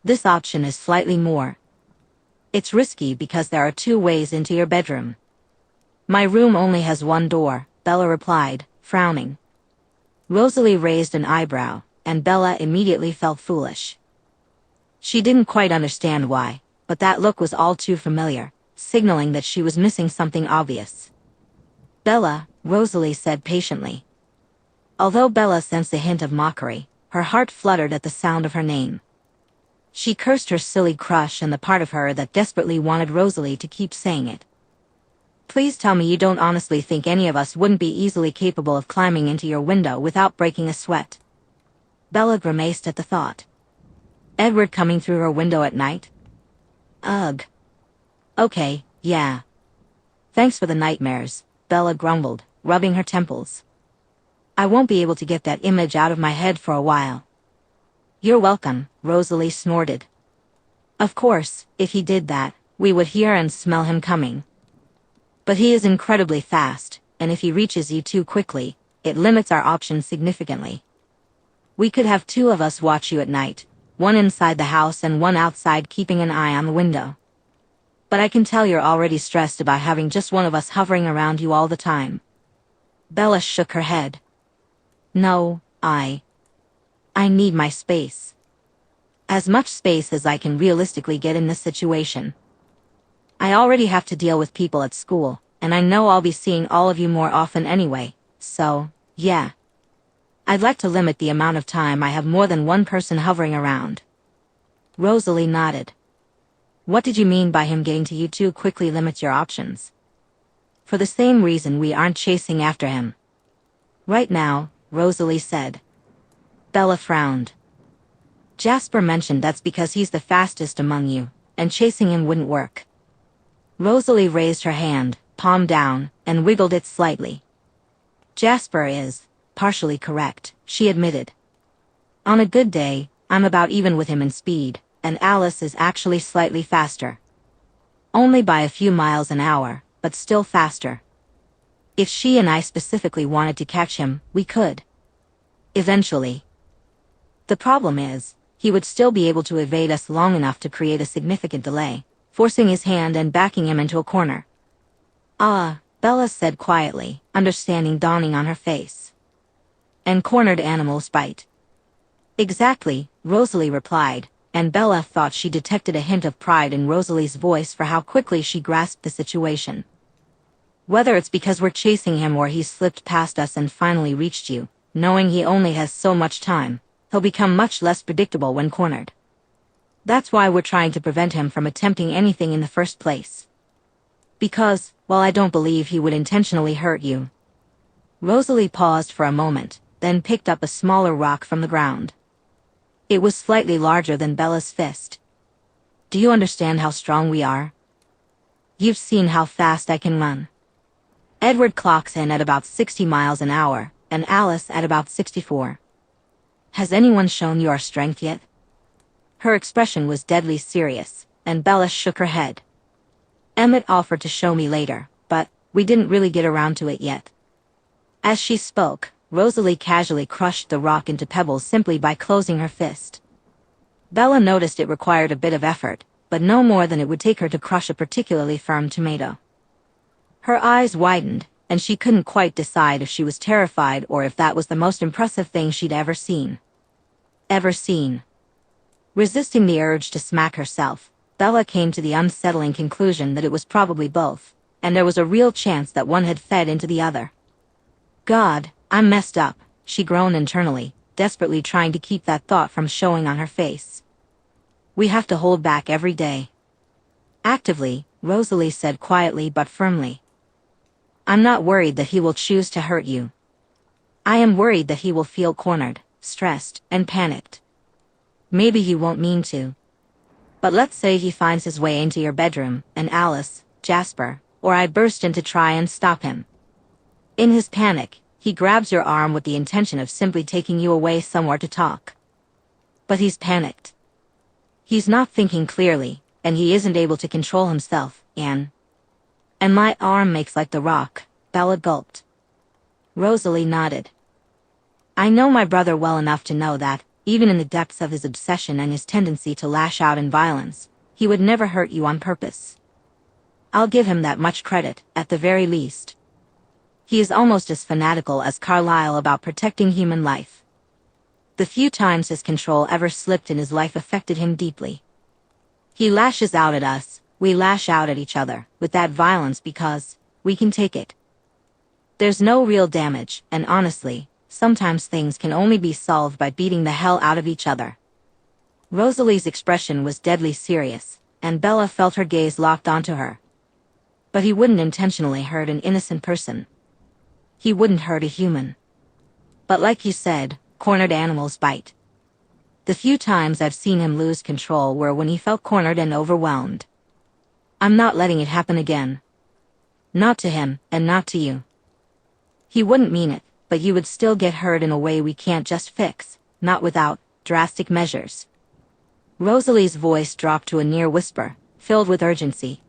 This option is slightly more. It's risky because there are two ways into your bedroom. My room only has one door, Bella replied, frowning. Rosalie raised an eyebrow, and Bella immediately felt foolish. She didn't quite understand why, but that look was all too familiar, signaling that she was missing something obvious. Bella, Rosalie said patiently. Although Bella sensed a hint of mockery, her heart fluttered at the sound of her name. She cursed her silly crush and the part of her that desperately wanted Rosalie to keep saying it. Please tell me you don't honestly think any of us wouldn't be easily capable of climbing into your window without breaking a sweat. Bella grimaced at the thought. Edward coming through her window at night? Ugh. Okay, yeah. Thanks for the nightmares, Bella grumbled, rubbing her temples. I won't be able to get that image out of my head for a while. You're welcome, Rosalie snorted. Of course, if he did that, we would hear and smell him coming. But he is incredibly fast, and if he reaches you too quickly, it limits our options significantly. We could have two of us watch you at night, one inside the house and one outside keeping an eye on the window. But I can tell you're already stressed about having just one of us hovering around you all the time. Bella shook her head. No, I need my space. As much space as I can realistically get in this situation. I already have to deal with people at school, and I know I'll be seeing all of you more often anyway, so, yeah. I'd like to limit the amount of time I have more than one person hovering around. Rosalie nodded. What did you mean by him getting to you too quickly limits your options? For the same reason we aren't chasing after him. Right now, Rosalie said. Bella frowned. Jasper mentioned that's because he's the fastest among you, and chasing him wouldn't work. Rosalie raised her hand, palm down, and wiggled it slightly. Jasper is, partially correct, she admitted. On a good day, I'm about even with him in speed, and Alice is actually slightly faster. Only by a few miles an hour, but still faster. If she and I specifically wanted to catch him, we could. Eventually. The problem is, he would still be able to evade us long enough to create a significant delay, forcing his hand and backing him into a corner. Ah, Bella said quietly, understanding dawning on her face. And cornered animals bite. Exactly, Rosalie replied, and Bella thought she detected a hint of pride in Rosalie's voice for how quickly she grasped the situation. Whether it's because we're chasing him or he slipped past us and finally reached you, knowing he only has so much time, he'll become much less predictable when cornered. That's why we're trying to prevent him from attempting anything in the first place. Because, while I don't believe he would intentionally hurt you. Rosalie paused for a moment, then picked up a smaller rock from the ground. It was slightly larger than Bella's fist. Do you understand how strong we are? You've seen how fast I can run. Edward clocks in at about 60 miles an hour, and Alice at about 64. Has anyone shown you our strength yet? Her expression was deadly serious, and Bella shook her head. Emmett offered to show me later, but we didn't really get around to it yet. As she spoke, Rosalie casually crushed the rock into pebbles simply by closing her fist. Bella noticed it required a bit of effort, but no more than it would take her to crush a particularly firm tomato. Her eyes widened, and she couldn't quite decide if she was terrified or if that was the most impressive thing she'd ever seen. Resisting the urge to smack herself, Bella came to the unsettling conclusion that it was probably both, and there was a real chance that one had fed into the other. God, I'm messed up, she groaned internally, desperately trying to keep that thought from showing on her face. We have to hold back every day. Actively, Rosalie said quietly but firmly. I'm not worried that he will choose to hurt you. I am worried that he will feel cornered, stressed, and panicked. Maybe he won't mean to. But let's say he finds his way into your bedroom, and Alice, Jasper, or I burst in to try and stop him. In his panic, he grabs your arm with the intention of simply taking you away somewhere to talk. But he's panicked. He's not thinking clearly, and he isn't able to control himself, And my arm makes like the rock, Bella gulped. Rosalie nodded. I know my brother well enough to know that, even in the depths of his obsession and his tendency to lash out in violence, he would never hurt you on purpose. I'll give him that much credit, at the very least. He is almost as fanatical as Carlyle about protecting human life. The few times his control ever slipped in his life affected him deeply. He lashes out at us, we lash out at each other, with that violence because we can take it. There's no real damage, and honestly, sometimes things can only be solved by beating the hell out of each other. Rosalie's expression was deadly serious, and Bella felt her gaze locked onto her. But he wouldn't intentionally hurt an innocent person. He wouldn't hurt a human. But like you said, cornered animals bite. The few times I've seen him lose control were when he felt cornered and overwhelmed. I'm not letting it happen again. Not to him, and not to you. He wouldn't mean it, but you would still get hurt in a way we can't just fix, not without drastic measures. Rosalie's voice dropped to a near whisper, filled with urgency.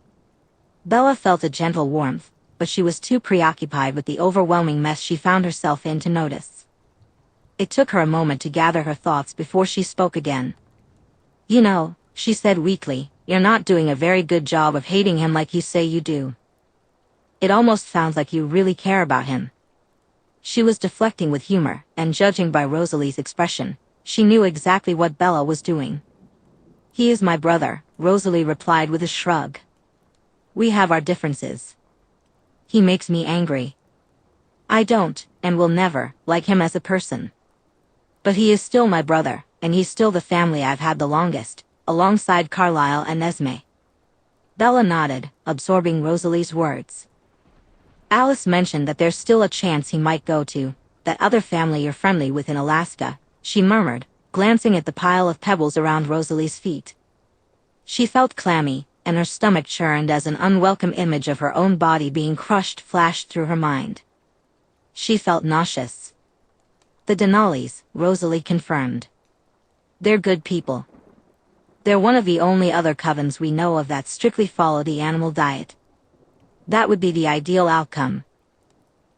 Bella felt a gentle warmth, but she was too preoccupied with the overwhelming mess she found herself in to notice. It took her a moment to gather her thoughts before she spoke again. You know, she said weakly, you're not doing a very good job of hating him like you say you do. It almost sounds like you really care about him. She was deflecting with humor, and judging by Rosalie's expression, she knew exactly what Bella was doing. He is my brother, Rosalie replied with a shrug. We have our differences. He makes me angry. I don't, and will never, like him as a person. But he is still my brother, and he's still the family I've had the longest, alongside Carlyle and Esme. Bella nodded, absorbing Rosalie's words. Alice mentioned that there's still a chance he might go to that other family you're friendly with in Alaska, she murmured, glancing at the pile of pebbles around Rosalie's feet. She felt clammy, and her stomach churned as an unwelcome image of her own body being crushed flashed through her mind. She felt nauseous. The Denali's, Rosalie confirmed. They're good people. They're one of the only other covens we know of that strictly follow the animal diet. That would be the ideal outcome.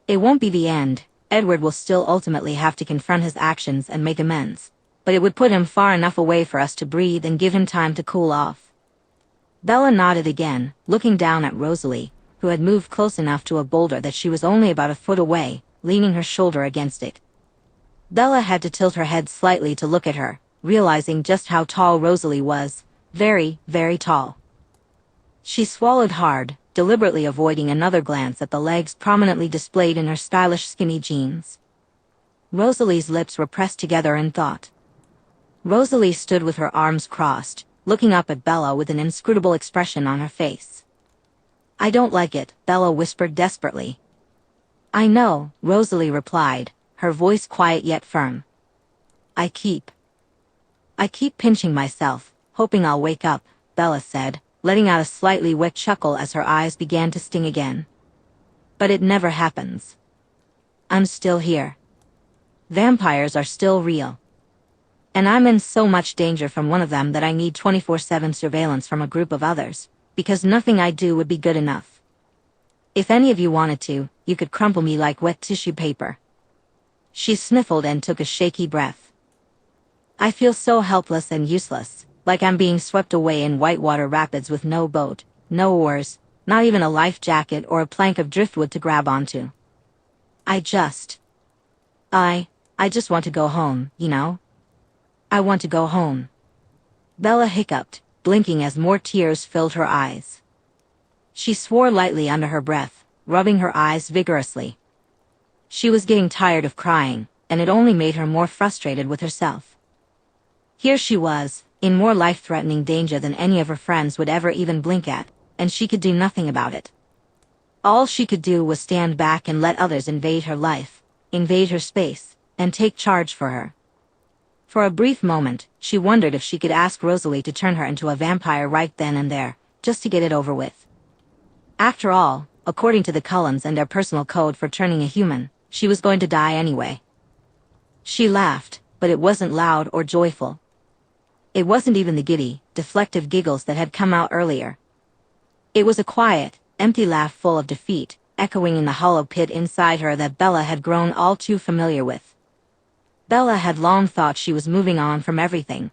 It won't be the end. Edward will still ultimately have to confront his actions and make amends, but it would put him far enough away for us to breathe and give him time to cool off. Bella nodded again, looking down at Rosalie, who had moved close enough to a boulder that she was only about a foot away, leaning her shoulder against it. Bella had to tilt her head slightly to look at her, realizing just how tall Rosalie was, very, very tall. She swallowed hard, deliberately avoiding another glance at the legs prominently displayed in her stylish skinny jeans. Rosalie's lips were pressed together in thought. Rosalie stood with her arms crossed, looking up at Bella with an inscrutable expression on her face. I don't like it, Bella whispered desperately. I know, Rosalie replied, her voice quiet yet firm. I keep pinching myself, hoping I'll wake up, Bella said, letting out a slightly wet chuckle as her eyes began to sting again. But it never happens. I'm still here. Vampires are still real. And I'm in so much danger from one of them that I need 24/7 surveillance from a group of others, because nothing I do would be good enough. If any of you wanted to, you could crumple me like wet tissue paper." She sniffled and took a shaky breath. "I feel so helpless and useless, like I'm being swept away in whitewater rapids with no boat, no oars, not even a life jacket or a plank of driftwood to grab onto. I just want to go home, you know? I want to go home." Bella hiccuped, blinking as more tears filled her eyes. She swore lightly under her breath, rubbing her eyes vigorously. She was getting tired of crying, and it only made her more frustrated with herself. Here she was, in more life-threatening danger than any of her friends would ever even blink at, and she could do nothing about it. All she could do was stand back and let others invade her life, invade her space, and take charge for her. For a brief moment, she wondered if she could ask Rosalie to turn her into a vampire right then and there, just to get it over with. After all, according to the Cullens and their personal code for turning a human, she was going to die anyway. She laughed, but it wasn't loud or joyful. It wasn't even the giddy, deflective giggles that had come out earlier. It was a quiet, empty laugh full of defeat, echoing in the hollow pit inside her that Bella had grown all too familiar with. Bella had long thought she was moving on from everything.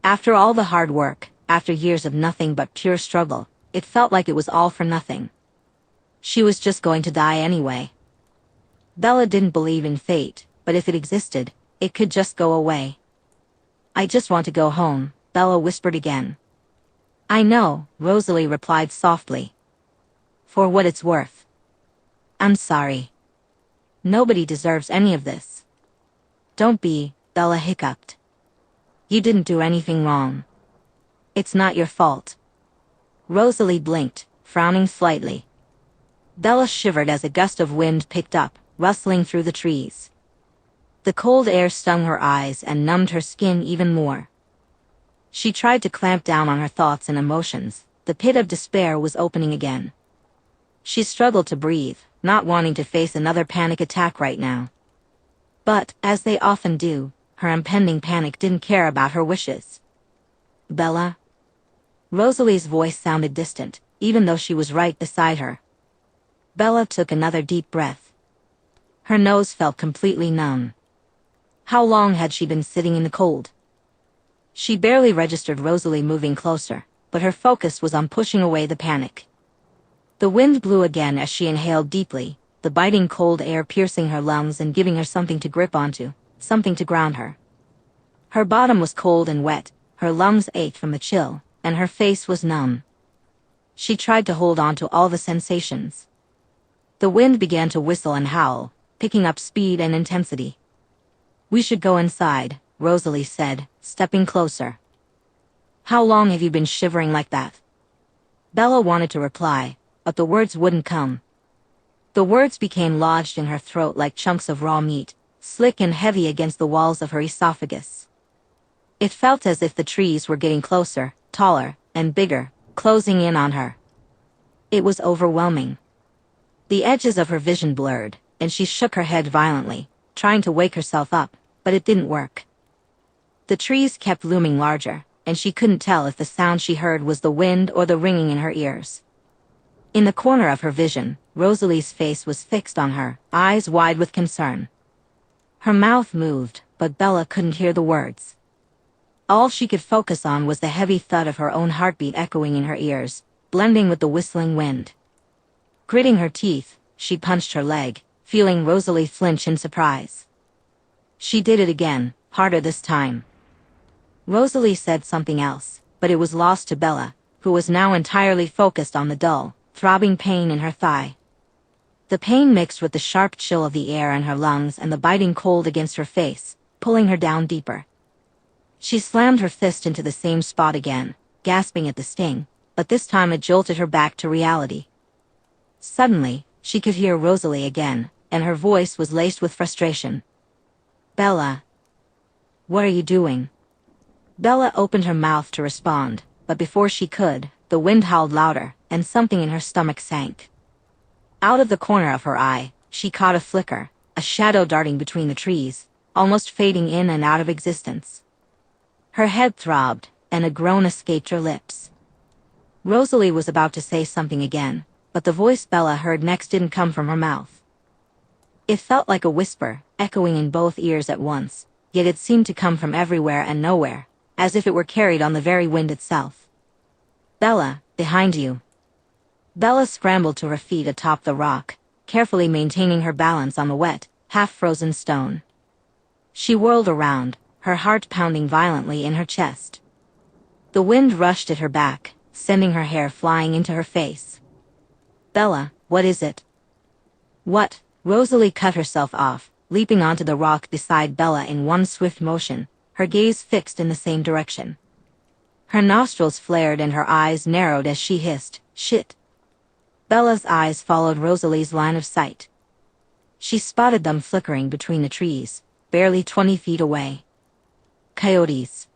After all the hard work, after years of nothing but pure struggle, it felt like it was all for nothing. She was just going to die anyway. Bella didn't believe in fate, but if it existed, it could just go away. "I just want to go home," Bella whispered again. "I know," Rosalie replied softly. "For what it's worth. I'm sorry. Nobody deserves any of this." "Don't be," Bella hiccuped. "You didn't do anything wrong. It's not your fault." Rosalie blinked, frowning slightly. Bella shivered as a gust of wind picked up, rustling through the trees. The cold air stung her eyes and numbed her skin even more. She tried to clamp down on her thoughts and emotions. The pit of despair was opening again. She struggled to breathe, not wanting to face another panic attack right now. But, as they often do, her impending panic didn't care about her wishes. "Bella?" Rosalie's voice sounded distant, even though she was right beside her. Bella took another deep breath. Her nose felt completely numb. How long had she been sitting in the cold? She barely registered Rosalie moving closer, but her focus was on pushing away the panic. The wind blew again as she inhaled deeply, the biting cold air piercing her lungs and giving her something to grip onto, something to ground her. Her bottom was cold and wet, her lungs ached from the chill, and her face was numb. She tried to hold on to all the sensations. The wind began to whistle and howl, picking up speed and intensity. "We should go inside," Rosalie said, stepping closer. "How long have you been shivering like that?" Bella wanted to reply, but the words wouldn't come. The words became lodged in her throat like chunks of raw meat, slick and heavy against the walls of her esophagus. It felt as if the trees were getting closer, taller, and bigger, closing in on her. It was overwhelming. The edges of her vision blurred, and she shook her head violently, trying to wake herself up, but it didn't work. The trees kept looming larger, and she couldn't tell if the sound she heard was the wind or the ringing in her ears. In the corner of her vision, Rosalie's face was fixed on her, eyes wide with concern. Her mouth moved, but Bella couldn't hear the words. All she could focus on was the heavy thud of her own heartbeat echoing in her ears, blending with the whistling wind. Gritting her teeth, she punched her leg, feeling Rosalie flinch in surprise. She did it again, harder this time. Rosalie said something else, but it was lost to Bella, who was now entirely focused on the dull, throbbing pain in her thigh. The pain mixed with the sharp chill of the air in her lungs and the biting cold against her face, pulling her down deeper. She slammed her fist into the same spot again, gasping at the sting, but this time it jolted her back to reality. Suddenly, she could hear Rosalie again, and her voice was laced with frustration. "Bella. What are you doing?" Bella opened her mouth to respond, but before she could, the wind howled louder, and something in her stomach sank. Out of the corner of her eye, she caught a flicker, a shadow darting between the trees, almost fading in and out of existence. Her head throbbed, and a groan escaped her lips. Rosalie was about to say something again, but the voice Bella heard next didn't come from her mouth. It felt like a whisper, echoing in both ears at once, yet it seemed to come from everywhere and nowhere, as if it were carried on the very wind itself. "Bella, behind you." Bella scrambled to her feet atop the rock, carefully maintaining her balance on the wet, half-frozen stone. She whirled around, her heart pounding violently in her chest. The wind rushed at her back, sending her hair flying into her face. "Bella, what is it?" "What?" Rosalie cut herself off, leaping onto the rock beside Bella in one swift motion, her gaze fixed in the same direction. Her nostrils flared and her eyes narrowed as she hissed, "Shit." Bella's eyes followed Rosalie's line of sight. She spotted them flickering between the trees, barely 20 feet away. Coyotes.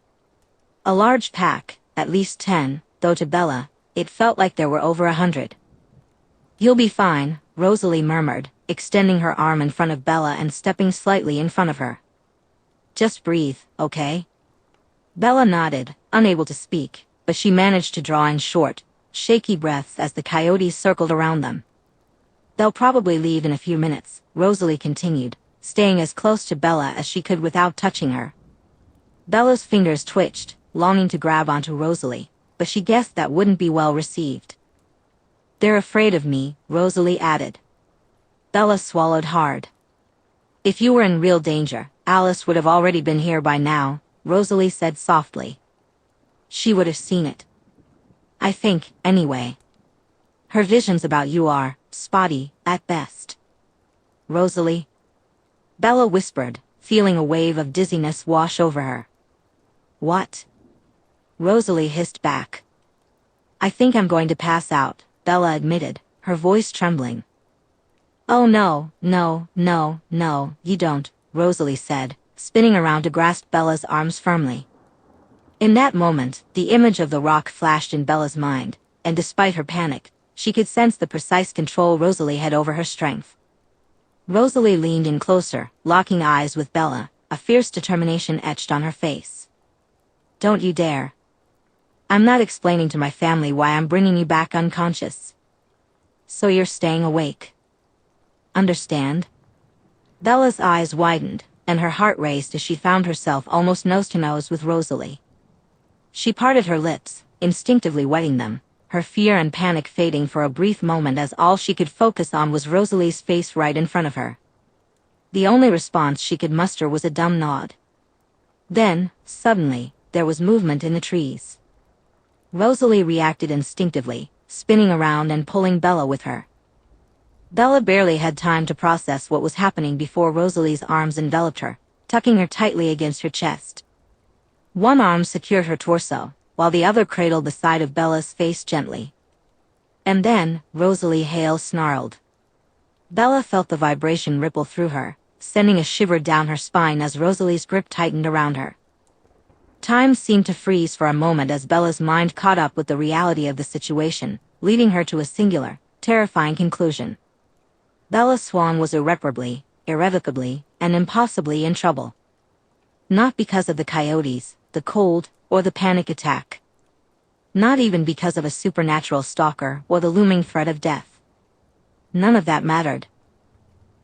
A large pack, at least 10, though to Bella, it felt like there were over 100. "You'll be fine," Rosalie murmured, extending her arm in front of Bella and stepping slightly in front of her. "Just breathe, okay?" Bella nodded, unable to speak, but she managed to draw in short, shaky breaths as the coyotes circled around them. "They'll probably leave in a few minutes," Rosalie continued, staying as close to Bella as she could without touching her. Bella's fingers twitched, longing to grab onto Rosalie, but she guessed that wouldn't be well received. "They're afraid of me," Rosalie added. Bella swallowed hard. "If you were in real danger, Alice would have already been here by now," Rosalie said softly. "She would have seen it. I think, anyway. Her visions about you are spotty, at best." "Rosalie?" Bella whispered, feeling a wave of dizziness wash over her. "What?" Rosalie hissed back. "I think I'm going to pass out," Bella admitted, her voice trembling. "Oh no, no, no, no, you don't," Rosalie said, spinning around to grasp Bella's arms firmly. In that moment, the image of the rock flashed in Bella's mind, and despite her panic, she could sense the precise control Rosalie had over her strength. Rosalie leaned in closer, locking eyes with Bella, a fierce determination etched on her face. "Don't you dare. I'm not explaining to my family why I'm bringing you back unconscious. So you're staying awake. Understand?" Bella's eyes widened, and her heart raced as she found herself almost nose-to-nose with Rosalie. She parted her lips, instinctively wetting them, her fear and panic fading for a brief moment as all she could focus on was Rosalie's face right in front of her. The only response she could muster was a dumb nod. Then, suddenly, there was movement in the trees. Rosalie reacted instinctively, spinning around and pulling Bella with her. Bella barely had time to process what was happening before Rosalie's arms enveloped her, tucking her tightly against her chest. One arm secured her torso, while the other cradled the side of Bella's face gently. And then, Rosalie Hale snarled. Bella felt the vibration ripple through her, sending a shiver down her spine as Rosalie's grip tightened around her. Time seemed to freeze for a moment as Bella's mind caught up with the reality of the situation, leading her to a singular, terrifying conclusion. Bella Swan was irreparably, irrevocably, and impossibly in trouble. Not because of the coyotes, the cold, or the panic attack. Not even because of a supernatural stalker or the looming threat of death. None of that mattered.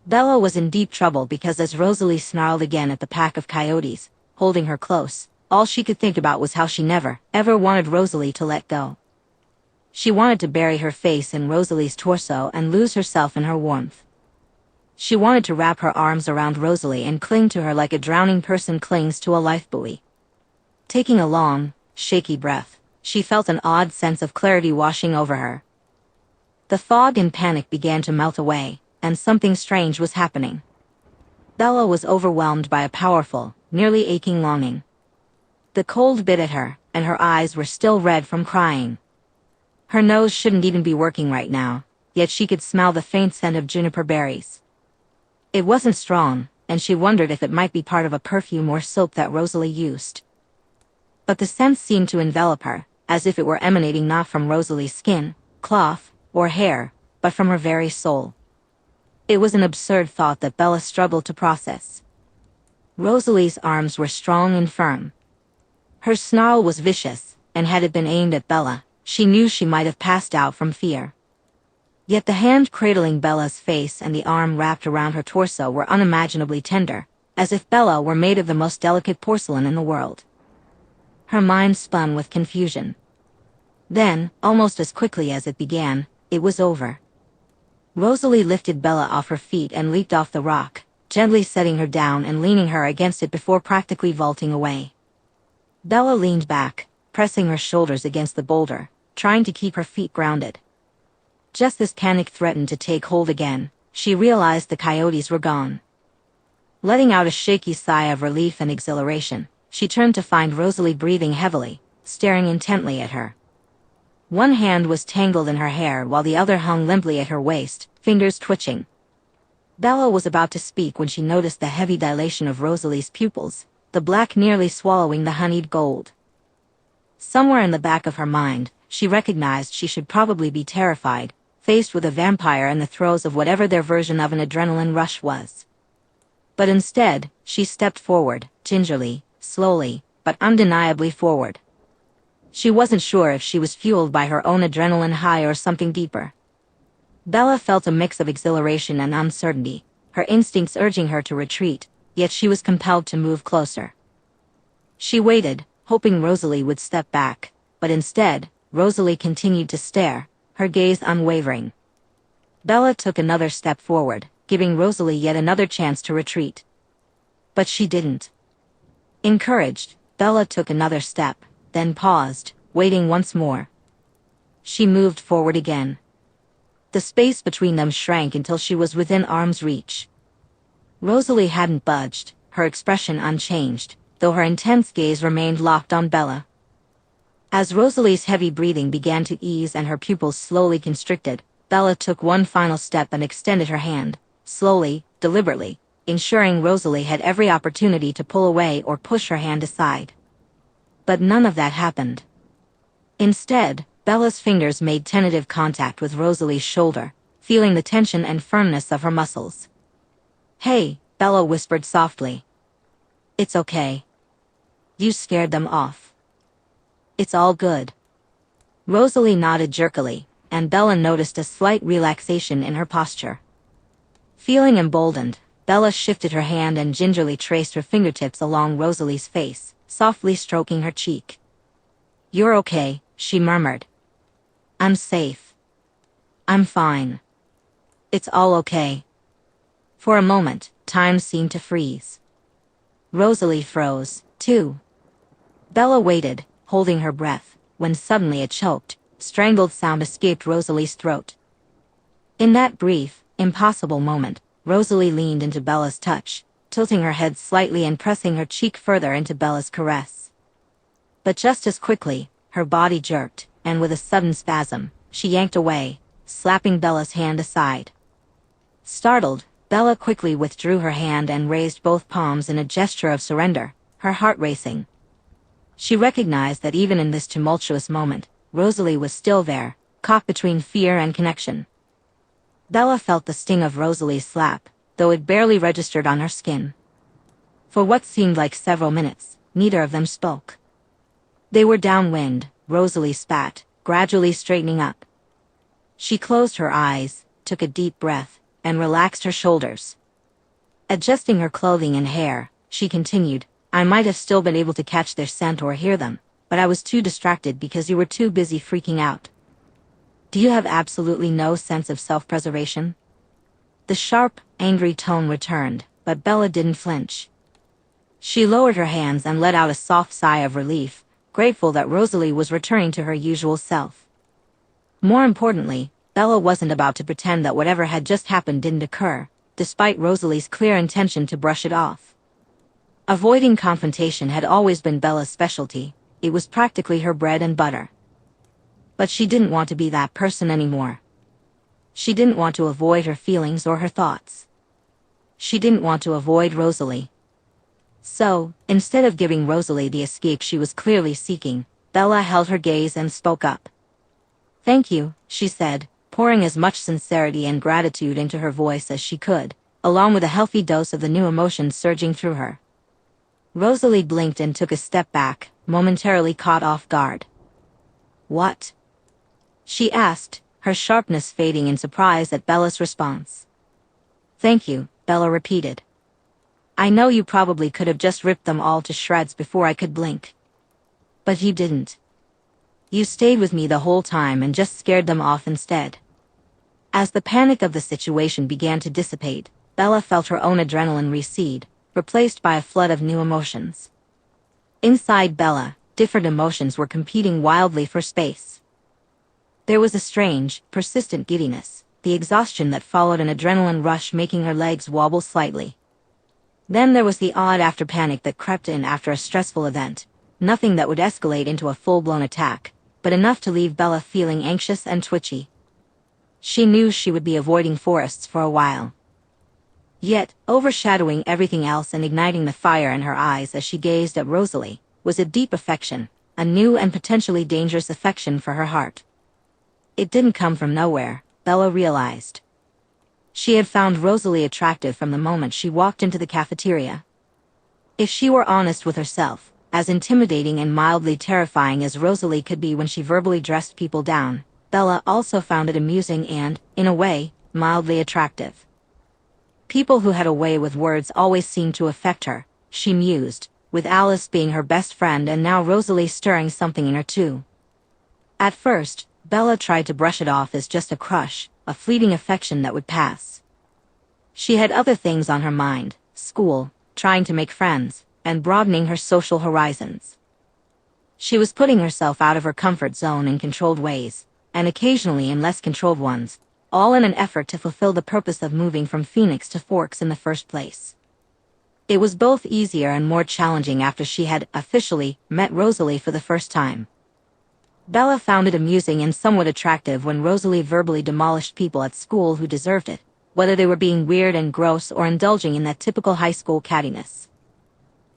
Bella was in deep trouble because as Rosalie snarled again at the pack of coyotes, holding her close, all she could think about was how she never, ever wanted Rosalie to let go. She wanted to bury her face in Rosalie's torso and lose herself in her warmth. She wanted to wrap her arms around Rosalie and cling to her like a drowning person clings to a lifebuoy. Taking a long, shaky breath, she felt an odd sense of clarity washing over her. The fog and panic began to melt away, and something strange was happening. Bella was overwhelmed by a powerful, nearly aching longing. The cold bit at her, and her eyes were still red from crying. Her nose shouldn't even be working right now, yet she could smell the faint scent of juniper berries. It wasn't strong, and she wondered if it might be part of a perfume or soap that Rosalie used. But the scent seemed to envelop her, as if it were emanating not from Rosalie's skin, cloth, or hair, but from her very soul. It was an absurd thought that Bella struggled to process. Rosalie's arms were strong and firm. Her snarl was vicious, and had it been aimed at Bella, she knew she might have passed out from fear. Yet the hand cradling Bella's face and the arm wrapped around her torso were unimaginably tender, as if Bella were made of the most delicate porcelain in the world. Her mind spun with confusion. Then, almost as quickly as it began, it was over. Rosalie lifted Bella off her feet and leaped off the rock, gently setting her down and leaning her against it before practically vaulting away. Bella leaned back, pressing her shoulders against the boulder, trying to keep her feet grounded. Just as panic threatened to take hold again, she realized the coyotes were gone. Letting out a shaky sigh of relief and exhilaration, she turned to find Rosalie breathing heavily, staring intently at her. One hand was tangled in her hair while the other hung limply at her waist, fingers twitching. Bella was about to speak when she noticed the heavy dilation of Rosalie's pupils, the black nearly swallowing the honeyed gold. Somewhere in the back of her mind, she recognized she should probably be terrified, faced with a vampire in the throes of whatever their version of an adrenaline rush was. But instead, she stepped forward, gingerly, slowly, but undeniably forward. She wasn't sure if she was fueled by her own adrenaline high or something deeper. Bella felt a mix of exhilaration and uncertainty, her instincts urging her to retreat, yet she was compelled to move closer. She waited, hoping Rosalie would step back, but instead, Rosalie continued to stare, her gaze unwavering. Bella took another step forward, giving Rosalie yet another chance to retreat. But she didn't. Encouraged, Bella took another step, then paused, waiting once more. She moved forward again. The space between them shrank until she was within arm's reach. Rosalie hadn't budged, her expression unchanged, though her intense gaze remained locked on Bella. As Rosalie's heavy breathing began to ease and her pupils slowly constricted, Bella took one final step and extended her hand, slowly, deliberately, ensuring Rosalie had every opportunity to pull away or push her hand aside. But none of that happened. Instead, Bella's fingers made tentative contact with Rosalie's shoulder, feeling the tension and firmness of her muscles. "Hey," Bella whispered softly. "It's okay. You scared them off. It's all good." Rosalie nodded jerkily, and Bella noticed a slight relaxation in her posture. Feeling emboldened, Bella shifted her hand and gingerly traced her fingertips along Rosalie's face, softly stroking her cheek. "You're okay," she murmured. "I'm safe. I'm fine. It's all okay." For a moment, time seemed to freeze. Rosalie froze, too. Bella waited, holding her breath, when suddenly a choked, strangled sound escaped Rosalie's throat. In that brief, impossible moment, Rosalie leaned into Bella's touch, tilting her head slightly and pressing her cheek further into Bella's caress. But just as quickly, her body jerked, and with a sudden spasm, she yanked away, slapping Bella's hand aside. Startled, Bella quickly withdrew her hand and raised both palms in a gesture of surrender, her heart racing. She recognized that even in this tumultuous moment, Rosalie was still there, caught between fear and connection. Bella felt the sting of Rosalie's slap, though it barely registered on her skin. For what seemed like several minutes, neither of them spoke. They were downwind, Rosalie spat, gradually straightening up. She closed her eyes, took a deep breath, and relaxed her shoulders. Adjusting her clothing and hair, she continued, "I might have still been able to catch their scent or hear them, but I was too distracted because you were too busy freaking out. Do you have absolutely no sense of self-preservation?" The sharp, angry tone returned, but Bella didn't flinch. She lowered her hands and let out a soft sigh of relief, grateful that Rosalie was returning to her usual self. More importantly, Bella wasn't about to pretend that whatever had just happened didn't occur, despite Rosalie's clear intention to brush it off. Avoiding confrontation had always been Bella's specialty, it was practically her bread and butter. But she didn't want to be that person anymore. She didn't want to avoid her feelings or her thoughts. She didn't want to avoid Rosalie. So, instead of giving Rosalie the escape she was clearly seeking, Bella held her gaze and spoke up. "Thank you," she said, pouring as much sincerity and gratitude into her voice as she could, along with a healthy dose of the new emotion surging through her. Rosalie blinked and took a step back, momentarily caught off guard. "What?" she asked, her sharpness fading in surprise at Bella's response. "Thank you," Bella repeated. "I know you probably could have just ripped them all to shreds before I could blink. But you didn't. You stayed with me the whole time and just scared them off instead." As the panic of the situation began to dissipate, Bella felt her own adrenaline recede, replaced by a flood of new emotions. Inside Bella, different emotions were competing wildly for space. There was a strange, persistent giddiness, the exhaustion that followed an adrenaline rush making her legs wobble slightly. Then there was the odd after-panic that crept in after a stressful event, nothing that would escalate into a full-blown attack, but enough to leave Bella feeling anxious and twitchy. She knew she would be avoiding forests for a while. Yet, overshadowing everything else and igniting the fire in her eyes as she gazed at Rosalie, was a deep affection, a new and potentially dangerous affection for her heart. It didn't come from nowhere, Bella realized. She had found Rosalie attractive from the moment she walked into the cafeteria. If she were honest with herself, as intimidating and mildly terrifying as Rosalie could be when she verbally dressed people down, Bella also found it amusing and, in a way, mildly attractive. People who had a way with words always seemed to affect her, she mused, with Alice being her best friend and now Rosalie stirring something in her too. At first, Bella tried to brush it off as just a crush, a fleeting affection that would pass. She had other things on her mind: school, trying to make friends, and broadening her social horizons. She was putting herself out of her comfort zone in controlled ways, and occasionally in less controlled ones, all in an effort to fulfill the purpose of moving from Phoenix to Forks in the first place. It was both easier and more challenging after she had officially met Rosalie for the first time. Bella found it amusing and somewhat attractive when Rosalie verbally demolished people at school who deserved it, whether they were being weird and gross or indulging in that typical high school cattiness.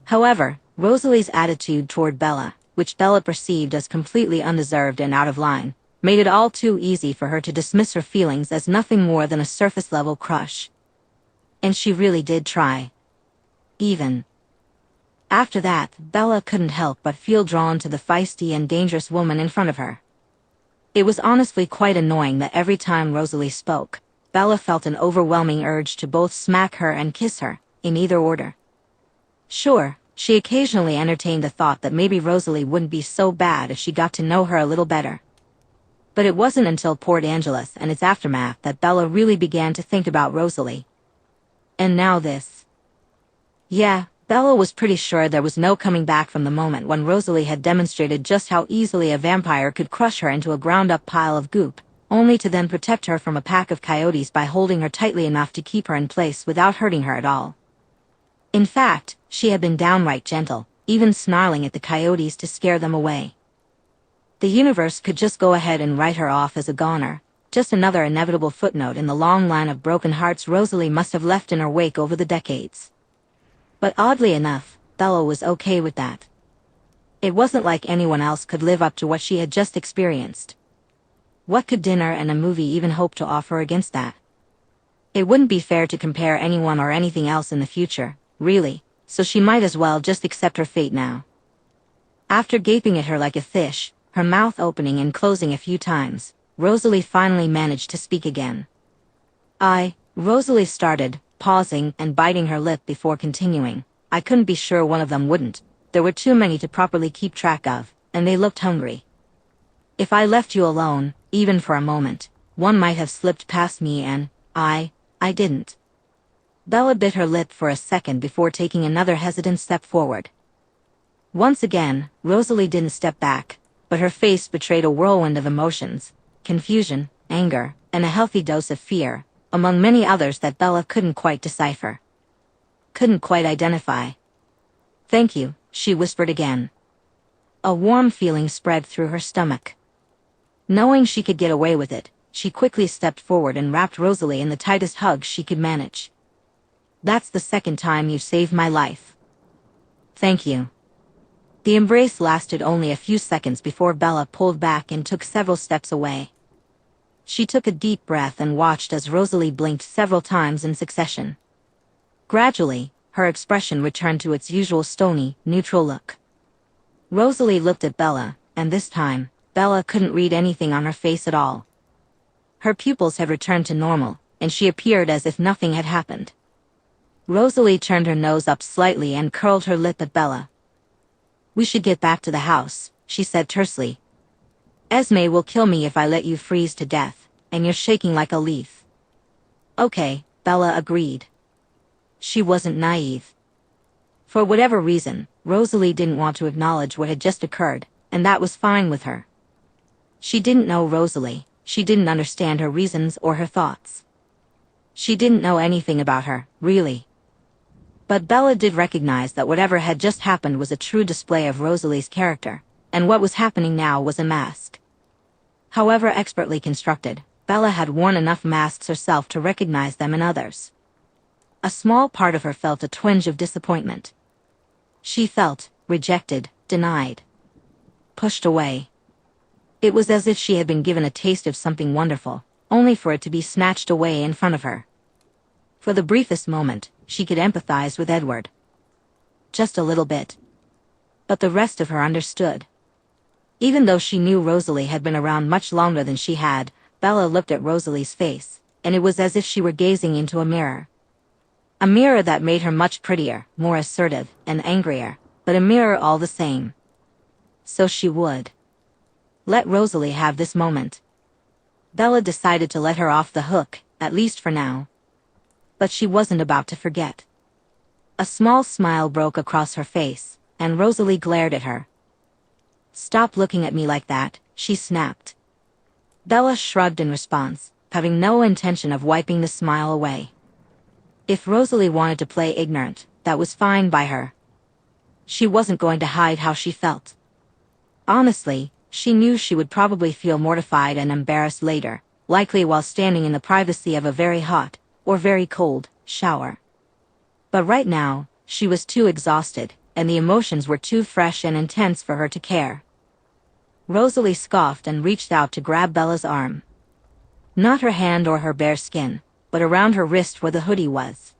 However, Rosalie's attitude toward Bella, which Bella perceived as completely undeserved and out of line, made it all too easy for her to dismiss her feelings as nothing more than a surface-level crush. And she really did try. Even after that, Bella couldn't help but feel drawn to the feisty and dangerous woman in front of her. It was honestly quite annoying that every time Rosalie spoke, Bella felt an overwhelming urge to both smack her and kiss her, in either order. Sure, she occasionally entertained the thought that maybe Rosalie wouldn't be so bad if she got to know her a little better. But it wasn't until Port Angeles and its aftermath that Bella really began to think about Rosalie. And now this. Yeah, Bella was pretty sure there was no coming back from the moment when Rosalie had demonstrated just how easily a vampire could crush her into a ground-up pile of goop, only to then protect her from a pack of coyotes by holding her tightly enough to keep her in place without hurting her at all. In fact, she had been downright gentle, even snarling at the coyotes to scare them away. The universe could just go ahead and write her off as a goner, just another inevitable footnote in the long line of broken hearts Rosalie must have left in her wake over the decades. But oddly enough, Bella was okay with that. It wasn't like anyone else could live up to what she had just experienced. What could dinner and a movie even hope to offer against that? It wouldn't be fair to compare anyone or anything else in the future, really, so she might as well just accept her fate now. After gaping at her like a fish, her mouth opening and closing a few times, Rosalie finally managed to speak again. Rosalie started, pausing and biting her lip before continuing. I couldn't be sure one of them wouldn't. There were too many to properly keep track of, and they looked hungry. If I left you alone, even for a moment, one might have slipped past me and, I didn't. Bella bit her lip for a second before taking another hesitant step forward. Once again, Rosalie didn't step back, but her face betrayed a whirlwind of emotions, confusion, anger, and a healthy dose of fear, among many others that Bella couldn't quite decipher. Couldn't quite identify. Thank you, she whispered again. A warm feeling spread through her stomach. Knowing she could get away with it, she quickly stepped forward and wrapped Rosalie in the tightest hug she could manage. That's the second time you've saved my life. Thank you. The embrace lasted only a few seconds before Bella pulled back and took several steps away. She took a deep breath and watched as Rosalie blinked several times in succession. Gradually, her expression returned to its usual stony, neutral look. Rosalie looked at Bella, and this time, Bella couldn't read anything on her face at all. Her pupils had returned to normal, and she appeared as if nothing had happened. Rosalie turned her nose up slightly and curled her lip at Bella. "We should get back to the house," she said tersely. "Esme will kill me if I let you freeze to death, and you're shaking like a leaf." "Okay," Bella agreed. She wasn't naive. For whatever reason, Rosalie didn't want to acknowledge what had just occurred, and that was fine with her. She didn't know Rosalie, she didn't understand her reasons or her thoughts. She didn't know anything about her, really. But Bella did recognize that whatever had just happened was a true display of Rosalie's character, and what was happening now was a mask. However expertly constructed, Bella had worn enough masks herself to recognize them in others. A small part of her felt a twinge of disappointment. She felt rejected, denied, pushed away. It was as if she had been given a taste of something wonderful, only for it to be snatched away in front of her. For the briefest moment, she could empathize with Edward. Just a little bit. But the rest of her understood. Even though she knew Rosalie had been around much longer than she had, Bella looked at Rosalie's face, and it was as if she were gazing into a mirror. A mirror that made her much prettier, more assertive, and angrier, but a mirror all the same. So she would let Rosalie have this moment. Bella decided to let her off the hook, at least for now. But she wasn't about to forget. A small smile broke across her face, and Rosalie glared at her. "Stop looking at me like that," she snapped. Bella shrugged in response, having no intention of wiping the smile away. If Rosalie wanted to play ignorant, that was fine by her. She wasn't going to hide how she felt. Honestly, she knew she would probably feel mortified and embarrassed later, likely while standing in the privacy of a very hot, or very cold, shower. But right now, she was too exhausted, and the emotions were too fresh and intense for her to care. Rosalie scoffed and reached out to grab Bella's arm. Not her hand or her bare skin, but around her wrist where the hoodie was.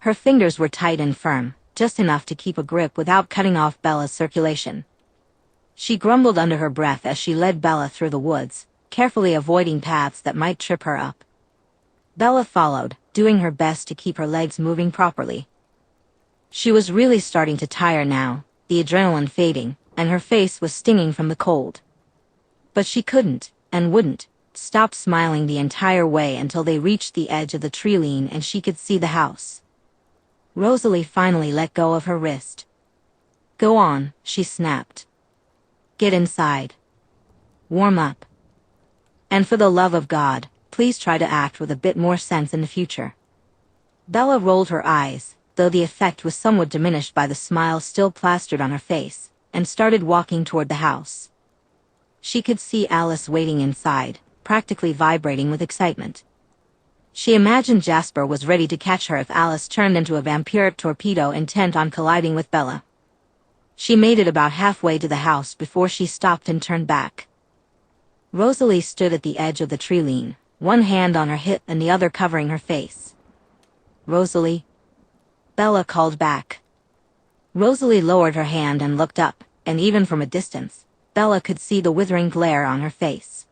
Her fingers were tight and firm, just enough to keep a grip without cutting off Bella's circulation. She grumbled under her breath as she led Bella through the woods, carefully avoiding paths that might trip her up. Bella followed, doing her best to keep her legs moving properly. She was really starting to tire now, the adrenaline fading, and her face was stinging from the cold. But she couldn't, and wouldn't, stop smiling the entire way until they reached the edge of the tree line and she could see the house. Rosalie finally let go of her wrist. "Go on," she snapped. "Get inside. Warm up. And for the love of God, please try to act with a bit more sense in the future." Bella rolled her eyes, though the effect was somewhat diminished by the smile still plastered on her face, and started walking toward the house. She could see Alice waiting inside, practically vibrating with excitement. She imagined Jasper was ready to catch her if Alice turned into a vampiric torpedo intent on colliding with Bella. She made it about halfway to the house before she stopped and turned back. Rosalie stood at the edge of the tree line, one hand on her hip and the other covering her face. "Rosalie?" Bella called back. Rosalie lowered her hand and looked up, and even from a distance, Bella could see the withering glare on her face.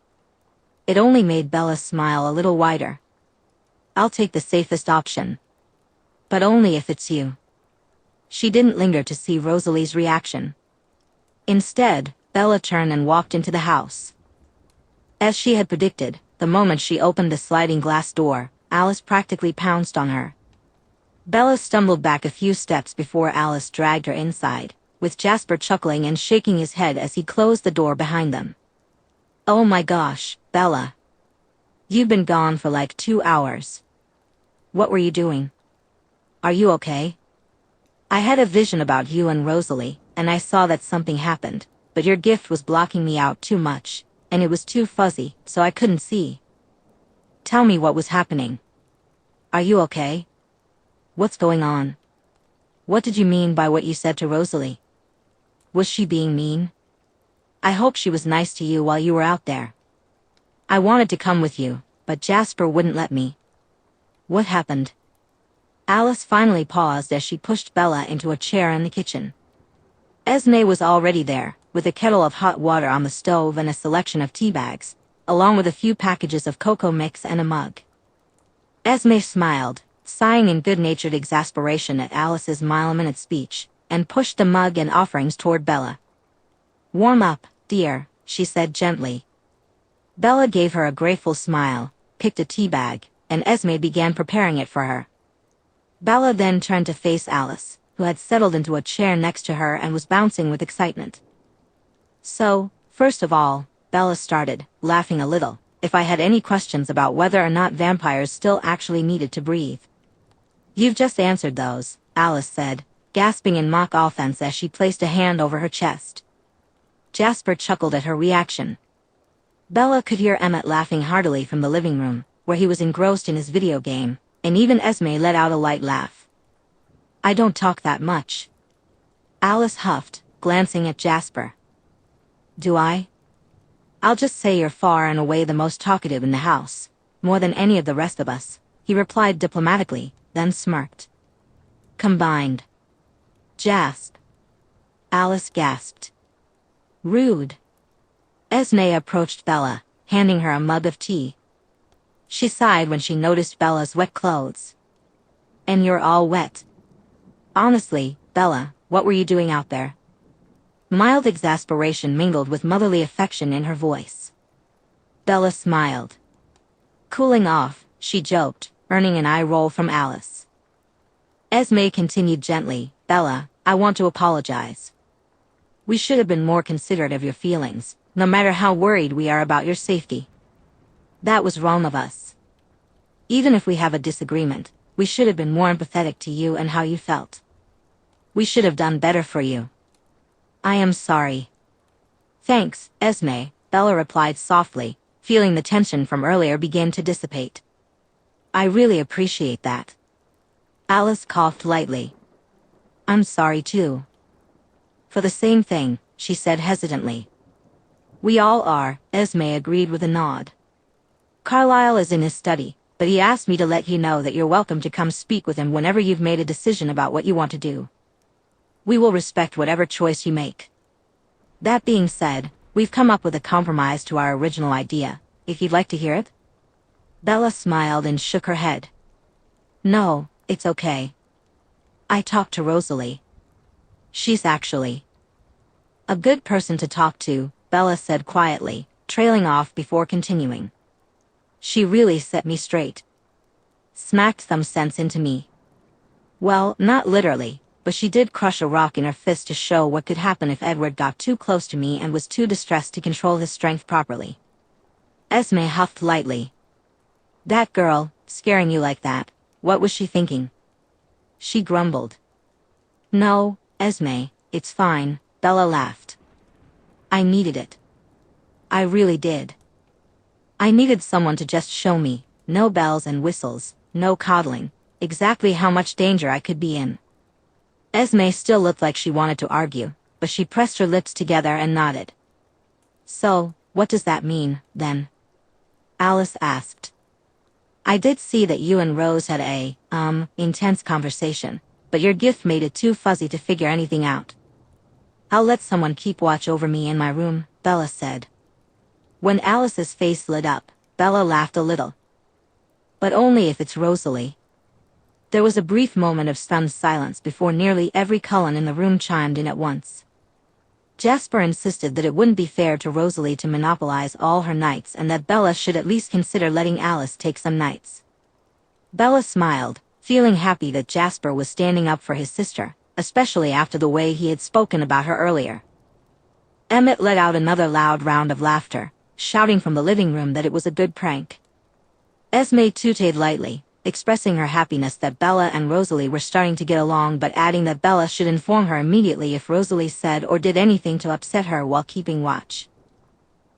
It only made Bella smile a little wider. "I'll take the safest option. But only if it's you." She didn't linger to see Rosalie's reaction. Instead, Bella turned and walked into the house. As she had predicted, the moment she opened the sliding glass door, Alice practically pounced on her. Bella stumbled back a few steps before Alice dragged her inside, with Jasper chuckling and shaking his head as he closed the door behind them. "Oh my gosh, Bella. You've been gone for like 2 hours. What were you doing? Are you okay? I had a vision about you and Rosalie, and I saw that something happened, but your gift was blocking me out too much, and it was too fuzzy, so I couldn't see. Tell me what was happening. Are you okay? What's going on? What did you mean by what you said to Rosalie? Was she being mean? I hope she was nice to you while you were out there. I wanted to come with you, but Jasper wouldn't let me. What happened?" Alice finally paused as she pushed Bella into a chair in the kitchen. Esme was already there, with a kettle of hot water on the stove and a selection of tea bags, along with a few packages of cocoa mix and a mug. Esme smiled, sighing in good-natured exasperation at Alice's mile-a-minute speech, and pushed the mug and offerings toward Bella. "Warm up, dear," she said gently. Bella gave her a grateful smile, picked a tea bag, and Esme began preparing it for her. Bella then turned to face Alice, who had settled into a chair next to her and was bouncing with excitement. "So, first of all," Bella started, laughing a little, "if I had any questions about whether or not vampires still actually needed to breathe." "You've just answered those," Alice said, gasping in mock offense as she placed a hand over her chest. Jasper chuckled at her reaction. Bella could hear Emmett laughing heartily from the living room, where he was engrossed in his video game, and even Esme let out a light laugh. "I don't talk that much." Alice huffed, glancing at Jasper. "Do I?" "I'll just say you're far and away the most talkative in the house, more than any of the rest of us," he replied diplomatically, then smirked. "Combined." "Jasp." Alice gasped. "Rude." Esme approached Bella, handing her a mug of tea. She sighed when she noticed Bella's wet clothes. "And you're all wet." "Honestly, Bella, what were you doing out there?" Mild exasperation mingled with motherly affection in her voice. Bella smiled. "Cooling off," she joked, earning an eye roll from Alice. Esme continued gently, "Bella, I want to apologize. We should have been more considerate of your feelings, no matter how worried we are about your safety. That was wrong of us. Even if we have a disagreement, we should have been more empathetic to you and how you felt. We should have done better for you. I am sorry." "Thanks, Esme," Bella replied softly, feeling the tension from earlier begin to dissipate. "I really appreciate that." Alice coughed lightly. "I'm sorry too." "For the same thing," she said hesitantly. "We all are," Esme agreed with a nod. "Carlisle is in his study, but he asked me to let you know that you're welcome to come speak with him whenever you've made a decision about what you want to do. We will respect whatever choice you make. That being said, we've come up with a compromise to our original idea, if you'd like to hear it." Bella smiled and shook her head. "No, it's okay. I talked to Rosalie. She's actually a good person to talk to," Bella said quietly, trailing off before continuing. "She really set me straight. Smacked some sense into me. Well, not literally, but she did crush a rock in her fist to show what could happen if Edward got too close to me and was too distressed to control his strength properly." Esme huffed lightly. "That girl, scaring you like that, what was she thinking?" She grumbled. "No, Esme, it's fine," Bella laughed. "I needed it. I really did. I needed someone to just show me, no bells and whistles, no coddling, exactly how much danger I could be in." Esme still looked like she wanted to argue, but she pressed her lips together and nodded. "So, what does that mean, then?" Alice asked. "I did see that you and Rose had a, intense conversation, but your gift made it too fuzzy to figure anything out." "I'll let someone keep watch over me in my room," Bella said. When Alice's face lit up, Bella laughed a little. "But only if it's Rosalie." There was a brief moment of stunned silence before nearly every Cullen in the room chimed in at once. Jasper insisted that it wouldn't be fair to Rosalie to monopolize all her nights and that Bella should at least consider letting Alice take some nights. Bella smiled, feeling happy that Jasper was standing up for his sister, especially after the way he had spoken about her earlier. Emmett let out another loud round of laughter, shouting from the living room that it was a good prank. Esme tooted lightly, expressing her happiness that Bella and Rosalie were starting to get along but adding that Bella should inform her immediately if Rosalie said or did anything to upset her while keeping watch.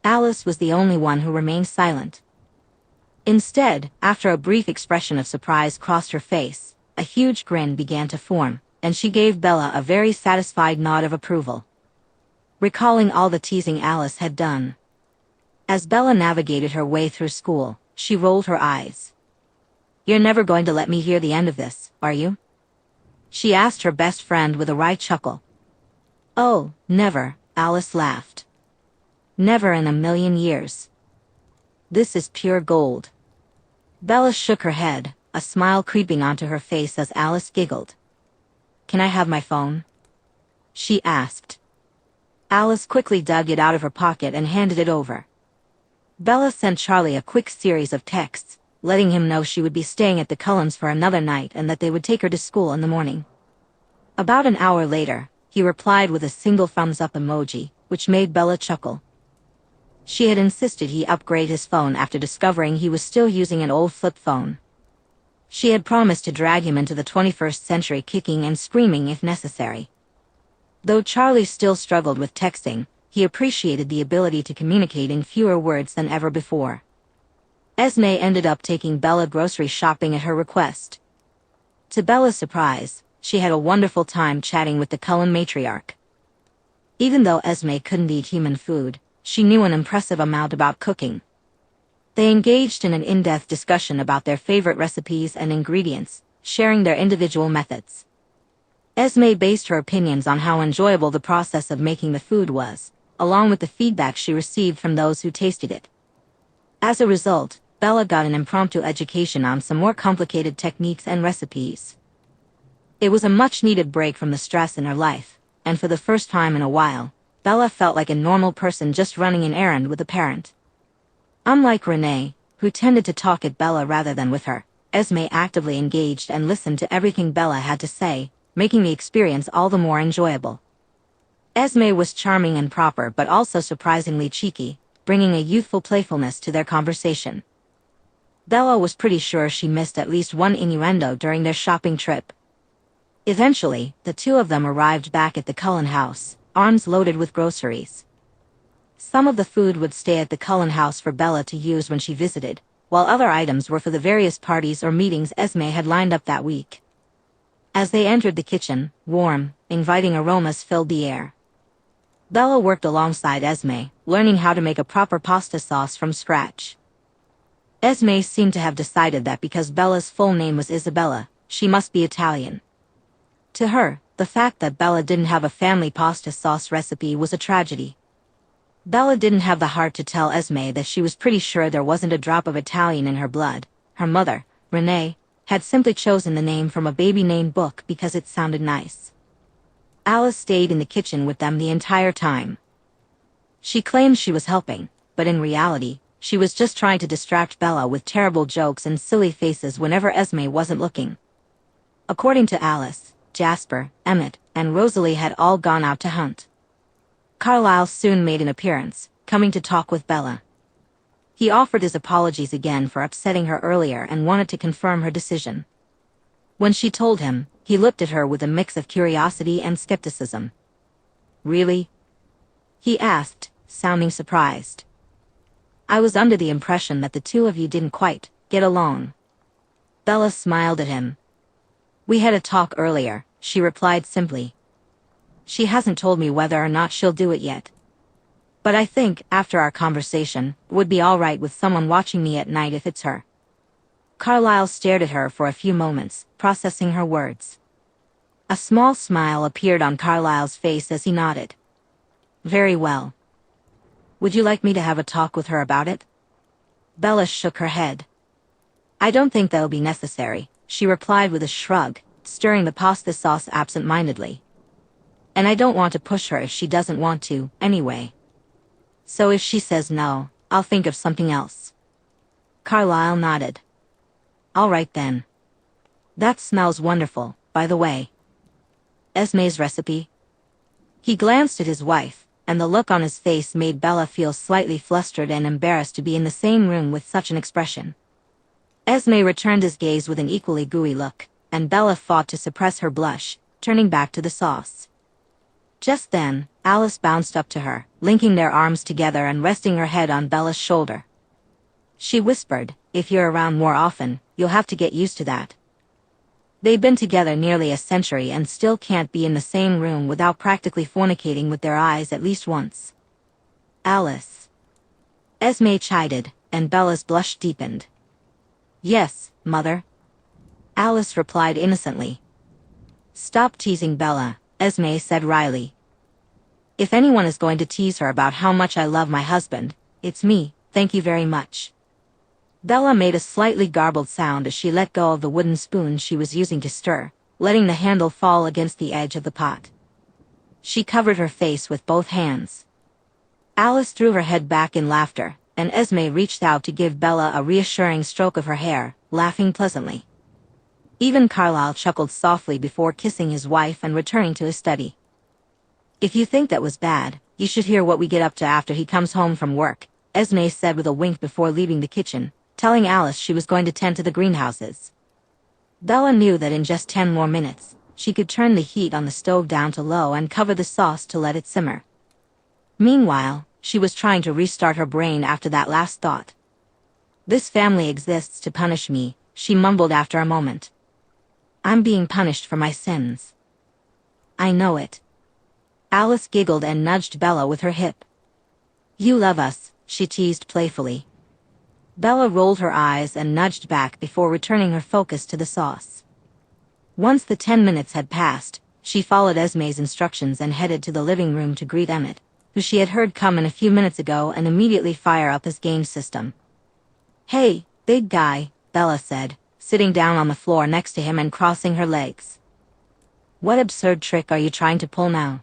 Alice was the only one who remained silent. Instead, after a brief expression of surprise crossed her face, a huge grin began to form, and she gave Bella a very satisfied nod of approval. Recalling all the teasing Alice had done. As Bella navigated her way through school, she rolled her eyes. "You're never going to let me hear the end of this, are you?" she asked her best friend with a wry chuckle. "Oh, never," Alice laughed. "Never in a million years. This is pure gold." Bella shook her head, a smile creeping onto her face as Alice giggled. "Can I have my phone?" she asked. Alice quickly dug it out of her pocket and handed it over. Bella sent Charlie a quick series of texts, letting him know she would be staying at the Cullens for another night and that they would take her to school in the morning. About an hour later, he replied with a single thumbs-up emoji, which made Bella chuckle. She had insisted he upgrade his phone after discovering he was still using an old flip phone. She had promised to drag him into the 21st century kicking and screaming if necessary. Though Charlie still struggled with texting, he appreciated the ability to communicate in fewer words than ever before. Esme ended up taking Bella grocery shopping at her request. To Bella's surprise, she had a wonderful time chatting with the Cullen matriarch. Even though Esme couldn't eat human food, she knew an impressive amount about cooking. They engaged in an in-depth discussion about their favorite recipes and ingredients, sharing their individual methods. Esme based her opinions on how enjoyable the process of making the food was, along with the feedback she received from those who tasted it. As a result, Bella got an impromptu education on some more complicated techniques and recipes. It was a much-needed break from the stress in her life, and for the first time in a while, Bella felt like a normal person just running an errand with a parent. Unlike Renee, who tended to talk at Bella rather than with her, Esme actively engaged and listened to everything Bella had to say, making the experience all the more enjoyable. Esme was charming and proper but also surprisingly cheeky, bringing a youthful playfulness to their conversation. Bella was pretty sure she missed at least one innuendo during their shopping trip. Eventually, the two of them arrived back at the Cullen house, arms loaded with groceries. Some of the food would stay at the Cullen house for Bella to use when she visited, while other items were for the various parties or meetings Esme had lined up that week. As they entered the kitchen, warm, inviting aromas filled the air. Bella worked alongside Esme, learning how to make a proper pasta sauce from scratch. Esme seemed to have decided that because Bella's full name was Isabella, she must be Italian. To her, the fact that Bella didn't have a family pasta sauce recipe was a tragedy. Bella didn't have the heart to tell Esme that she was pretty sure there wasn't a drop of Italian in her blood. Her mother, Renee, had simply chosen the name from a baby-name book because it sounded nice. Alice stayed in the kitchen with them the entire time. She claimed she was helping, but in reality, she was just trying to distract Bella with terrible jokes and silly faces whenever Esme wasn't looking. According to Alice, Jasper, Emmett, and Rosalie had all gone out to hunt. Carlisle soon made an appearance, coming to talk with Bella. He offered his apologies again for upsetting her earlier and wanted to confirm her decision. When she told him, he looked at her with a mix of curiosity and skepticism. "Really?" he asked, sounding surprised. "I was under the impression that the two of you didn't quite get along." Bella smiled at him. "We had a talk earlier," she replied simply. "She hasn't told me whether or not she'll do it yet. But I think, after our conversation, it would be all right with someone watching me at night if it's her." Carlisle stared at her for a few moments, processing her words. A small smile appeared on Carlisle's face as he nodded. "Very well. Would you like me to have a talk with her about it?" Bella shook her head. "I don't think that'll be necessary," she replied with a shrug, stirring the pasta sauce absent-mindedly. "And I don't want to push her if she doesn't want to, anyway. So if she says no, I'll think of something else." Carlisle nodded. "All right then. That smells wonderful, by the way. Esme's recipe?" He glanced at his wife, and the look on his face made Bella feel slightly flustered and embarrassed to be in the same room with such an expression. Esme returned his gaze with an equally gooey look, and Bella fought to suppress her blush, turning back to the sauce. Just then, Alice bounced up to her, linking their arms together and resting her head on Bella's shoulder. She whispered, "If you're around more often, you'll have to get used to that." They'd been together nearly a century and still can't be in the same room without practically fornicating with their eyes at least once. "Alice." Esme chided, and Bella's blush deepened. "Yes, Mother." Alice replied innocently. Stop teasing Bella, Esme said wryly. If anyone is going to tease her about how much I love my husband, it's me, thank you very much. Bella made a slightly garbled sound as she let go of the wooden spoon she was using to stir, letting the handle fall against the edge of the pot. She covered her face with both hands. Alice threw her head back in laughter, and Esme reached out to give Bella a reassuring stroke of her hair, laughing pleasantly. Even Carlyle chuckled softly before kissing his wife and returning to his study. If you think that was bad, you should hear what we get up to after he comes home from work, Esme said with a wink before leaving the kitchen, telling Alice she was going to tend to the greenhouses. Bella knew that in just 10 more minutes, she could turn the heat on the stove down to low and cover the sauce to let it simmer. Meanwhile, she was trying to restart her brain after that last thought. This family exists to punish me, she mumbled after a moment. I'm being punished for my sins. I know it. Alice giggled and nudged Bella with her hip. You love us, she teased playfully. Bella rolled her eyes and nudged back before returning her focus to the sauce. Once the 10 minutes had passed, she followed Esme's instructions and headed to the living room to greet Emmett, who she had heard come in a few minutes ago and immediately fire up his game system. Hey, big guy, Bella said, sitting down on the floor next to him and crossing her legs. What absurd trick are you trying to pull now?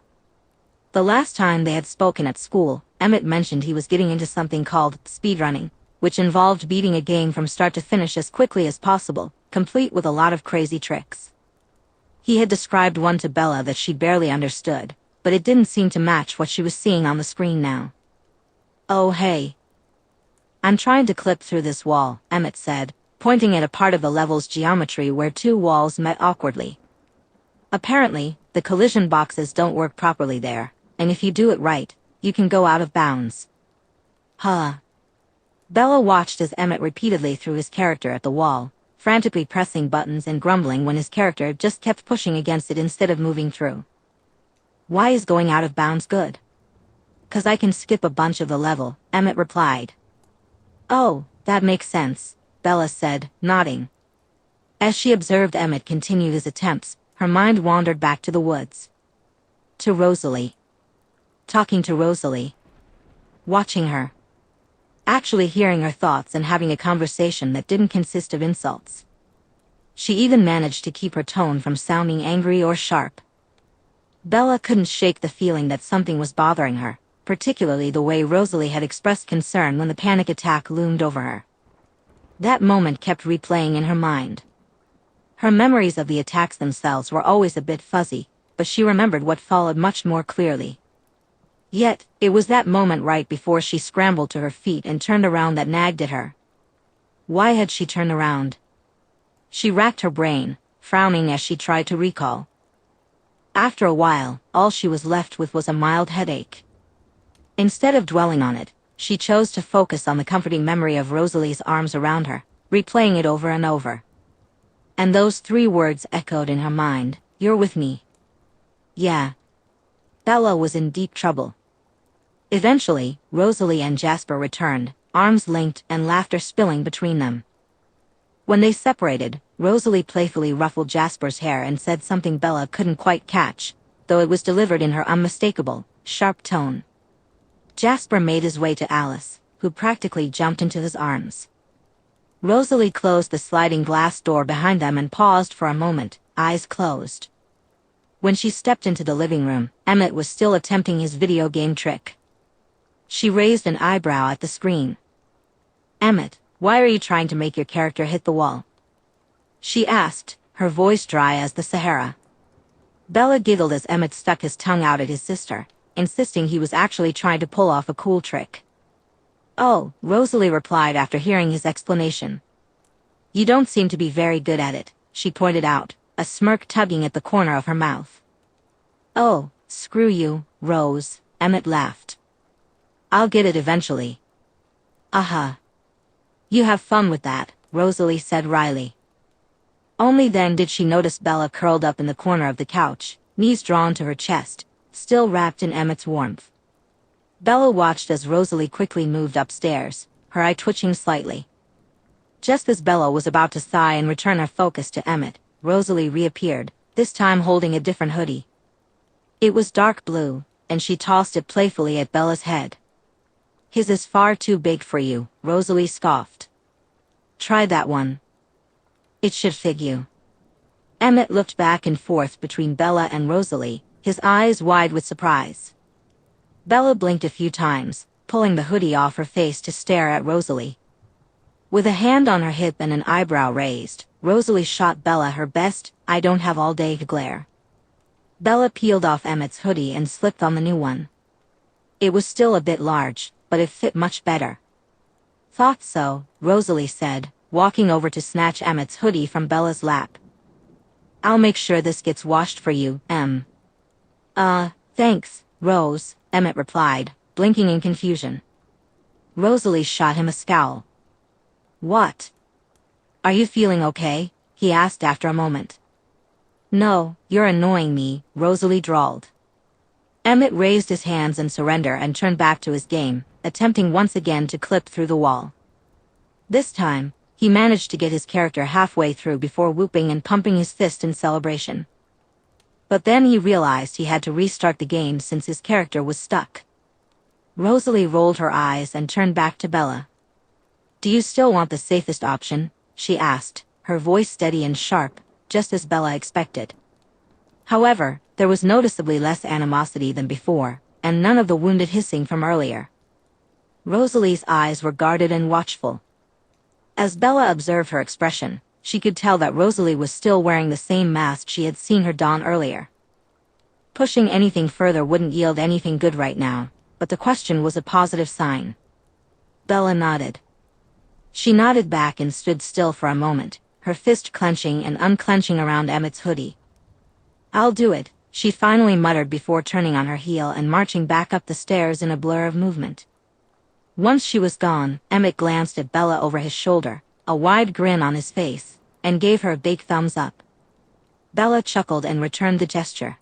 The last time they had spoken at school, Emmett mentioned he was getting into something called speedrunning, which involved beating a game from start to finish as quickly as possible, complete with a lot of crazy tricks. He had described one to Bella that she barely understood, but it didn't seem to match what she was seeing on the screen now. Oh hey. I'm trying to clip through this wall, Emmett said, pointing at a part of the level's geometry where two walls met awkwardly. Apparently, the collision boxes don't work properly there, and if you do it right, you can go out of bounds. Huh. Bella watched as Emmett repeatedly threw his character at the wall, frantically pressing buttons and grumbling when his character just kept pushing against it instead of moving through. Why is going out of bounds good? 'Cause I can skip a bunch of the level, Emmett replied. Oh, that makes sense, Bella said, nodding. As she observed Emmett continue his attempts, her mind wandered back to the woods. To Rosalie. Talking to Rosalie. Watching her. Actually hearing her thoughts and having a conversation that didn't consist of insults. She even managed to keep her tone from sounding angry or sharp. Bella couldn't shake the feeling that something was bothering her, particularly the way Rosalie had expressed concern when the panic attack loomed over her. That moment kept replaying in her mind. Her memories of the attacks themselves were always a bit fuzzy, but she remembered what followed much more clearly. Yet, it was that moment right before she scrambled to her feet and turned around that nagged at her. Why had she turned around? She racked her brain, frowning as she tried to recall. After a while, all she was left with was a mild headache. Instead of dwelling on it, she chose to focus on the comforting memory of Rosalie's arms around her, replaying it over and over. And those 3 words echoed in her mind, "You're with me." Yeah. Bella was in deep trouble. Eventually, Rosalie and Jasper returned, arms linked and laughter spilling between them. When they separated, Rosalie playfully ruffled Jasper's hair and said something Bella couldn't quite catch, though it was delivered in her unmistakable, sharp tone. Jasper made his way to Alice, who practically jumped into his arms. Rosalie closed the sliding glass door behind them and paused for a moment, eyes closed. When she stepped into the living room, Emmett was still attempting his video game trick. She raised an eyebrow at the screen. Emmett, why are you trying to make your character hit the wall? She asked, her voice dry as the Sahara. Bella giggled as Emmett stuck his tongue out at his sister, insisting he was actually trying to pull off a cool trick. Oh, Rosalie replied after hearing his explanation. You don't seem to be very good at it, she pointed out, a smirk tugging at the corner of her mouth. Oh, screw you, Rose, Emmett laughed. I'll get it eventually. Uh-huh. You have fun with that, Rosalie said wryly. Only then did she notice Bella curled up in the corner of the couch, knees drawn to her chest, still wrapped in Emmett's warmth. Bella watched as Rosalie quickly moved upstairs, her eye twitching slightly. Just as Bella was about to sigh and return her focus to Emmett, Rosalie reappeared, this time holding a different hoodie. It was dark blue, and she tossed it playfully at Bella's head. "His is far too big for you," Rosalie scoffed. "Try that one. It should fit you." Emmett looked back and forth between Bella and Rosalie, his eyes wide with surprise. Bella blinked a few times, pulling the hoodie off her face to stare at Rosalie. With a hand on her hip and an eyebrow raised, Rosalie shot Bella her best "I don't have all day" glare. Bella peeled off Emmett's hoodie and slipped on the new one. It was still a bit large, but it fit much better. "Thought so," Rosalie said, walking over to snatch Emmett's hoodie from Bella's lap. "I'll make sure this gets washed for you, Em." Thanks, Rose," Emmett replied, blinking in confusion. Rosalie shot him a scowl. "What? Are you feeling okay?" he asked after a moment. "No, you're annoying me," Rosalie drawled. Emmett raised his hands in surrender and turned back to his game, attempting once again to clip through the wall. This time, he managed to get his character halfway through before whooping and pumping his fist in celebration. But then he realized he had to restart the game since his character was stuck. Rosalie rolled her eyes and turned back to Bella. "Do you still want the safest option?" she asked, her voice steady and sharp, just as Bella expected. However, there was noticeably less animosity than before, and none of the wounded hissing from earlier. Rosalie's eyes were guarded and watchful. As Bella observed her expression, she could tell that Rosalie was still wearing the same mask she had seen her don earlier. Pushing anything further wouldn't yield anything good right now, but the question was a positive sign. Bella nodded. She nodded back and stood still for a moment, her fist clenching and unclenching around Emmett's hoodie. "I'll do it," she finally muttered before turning on her heel and marching back up the stairs in a blur of movement. Once she was gone, Emmett glanced at Bella over his shoulder, a wide grin on his face, and gave her a big thumbs up. Bella chuckled and returned the gesture.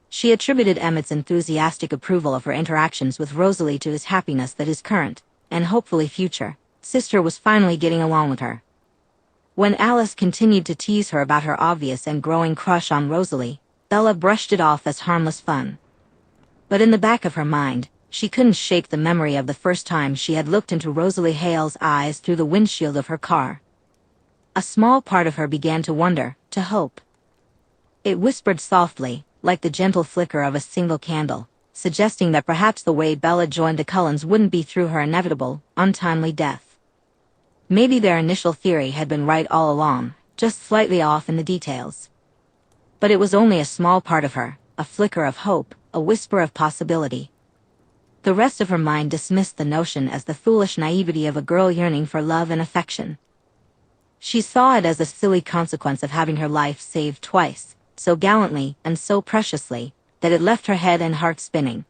She attributed Emmett's enthusiastic approval of her interactions with Rosalie to his happiness that his current, and hopefully future, sister was finally getting along with her. When Alice continued to tease her about her obvious and growing crush on Rosalie, Bella brushed it off as harmless fun. But in the back of her mind, she couldn't shake the memory of the first time she had looked into Rosalie Hale's eyes through the windshield of her car. A small part of her began to wonder, to hope. It whispered softly, like the gentle flicker of a single candle, suggesting that perhaps the way Bella joined the Cullens wouldn't be through her inevitable, untimely death. Maybe their initial theory had been right all along, just slightly off in the details. But it was only a small part of her, a flicker of hope, a whisper of possibility. The rest of her mind dismissed the notion as the foolish naivety of a girl yearning for love and affection. She saw it as a silly consequence of having her life saved twice, so gallantly and so preciously, that it left her head and heart spinning.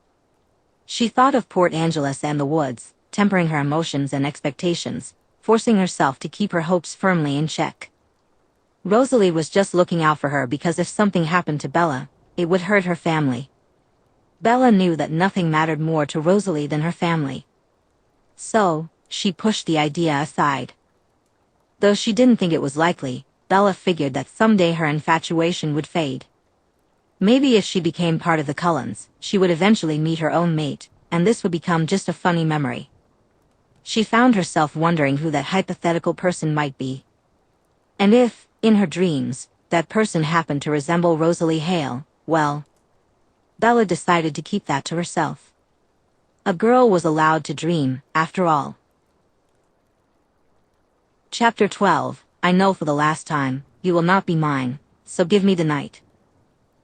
She thought of Port Angeles and the woods, tempering her emotions and expectations, forcing herself to keep her hopes firmly in check. Rosalie was just looking out for her because if something happened to Bella, it would hurt her family. Bella knew that nothing mattered more to Rosalie than her family. So, she pushed the idea aside. Though she didn't think it was likely, Bella figured that someday her infatuation would fade. Maybe if she became part of the Cullens, she would eventually meet her own mate, and this would become just a funny memory. She found herself wondering who that hypothetical person might be. And if, in her dreams, that person happened to resemble Rosalie Hale, well, Bella decided to keep that to herself. A girl was allowed to dream, after all. Chapter 12, I know for the last time, you will not be mine, so give me the night.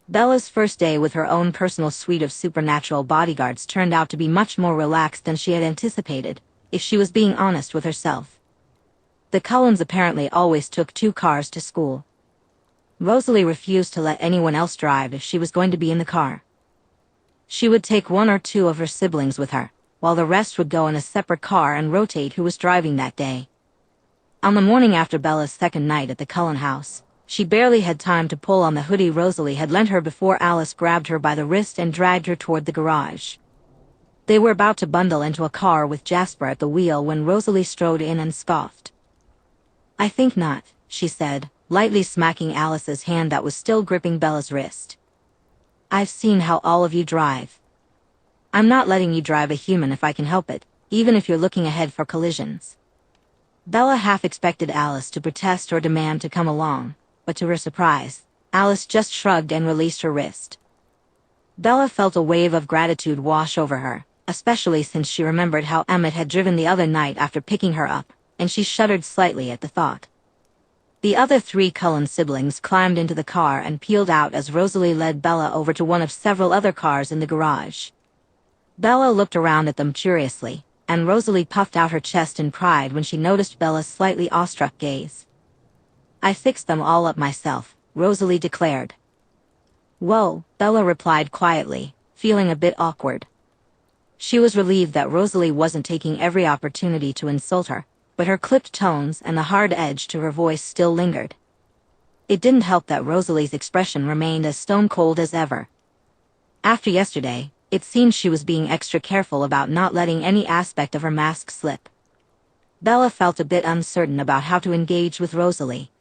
Bella's first day with her own personal suite of supernatural bodyguards turned out to be much more relaxed than she had anticipated, if she was being honest with herself. The Cullens apparently always took 2 cars to school. Rosalie refused to let anyone else drive if she was going to be in the car. She would take 1 or 2 of her siblings with her, while the rest would go in a separate car and rotate who was driving that day. On the morning after Bella's second night at the Cullen house, she barely had time to pull on the hoodie Rosalie had lent her before Alice grabbed her by the wrist and dragged her toward the garage. They were about to bundle into a car with Jasper at the wheel when Rosalie strode in and scoffed. I think not, she said, lightly smacking Alice's hand that was still gripping Bella's wrist. I've seen how all of you drive. I'm not letting you drive a human if I can help it, even if you're looking ahead for collisions. Bella half expected Alice to protest or demand to come along, but to her surprise, Alice just shrugged and released her wrist. Bella felt a wave of gratitude wash over her, especially since she remembered how Emmett had driven the other night after picking her up, and she shuddered slightly at the thought. The other 3 Cullen siblings climbed into the car and peeled out as Rosalie led Bella over to one of several other cars in the garage. Bella looked around at them curiously, and Rosalie puffed out her chest in pride when she noticed Bella's slightly awestruck gaze. I fixed them all up myself, Rosalie declared. Whoa, Bella replied quietly, feeling a bit awkward. She was relieved that Rosalie wasn't taking every opportunity to insult her, but her clipped tones and the hard edge to her voice still lingered. It didn't help that Rosalie's expression remained as stone-cold as ever. After yesterday, it seemed she was being extra careful about not letting any aspect of her mask slip. Bella felt a bit uncertain about how to engage with Rosalie.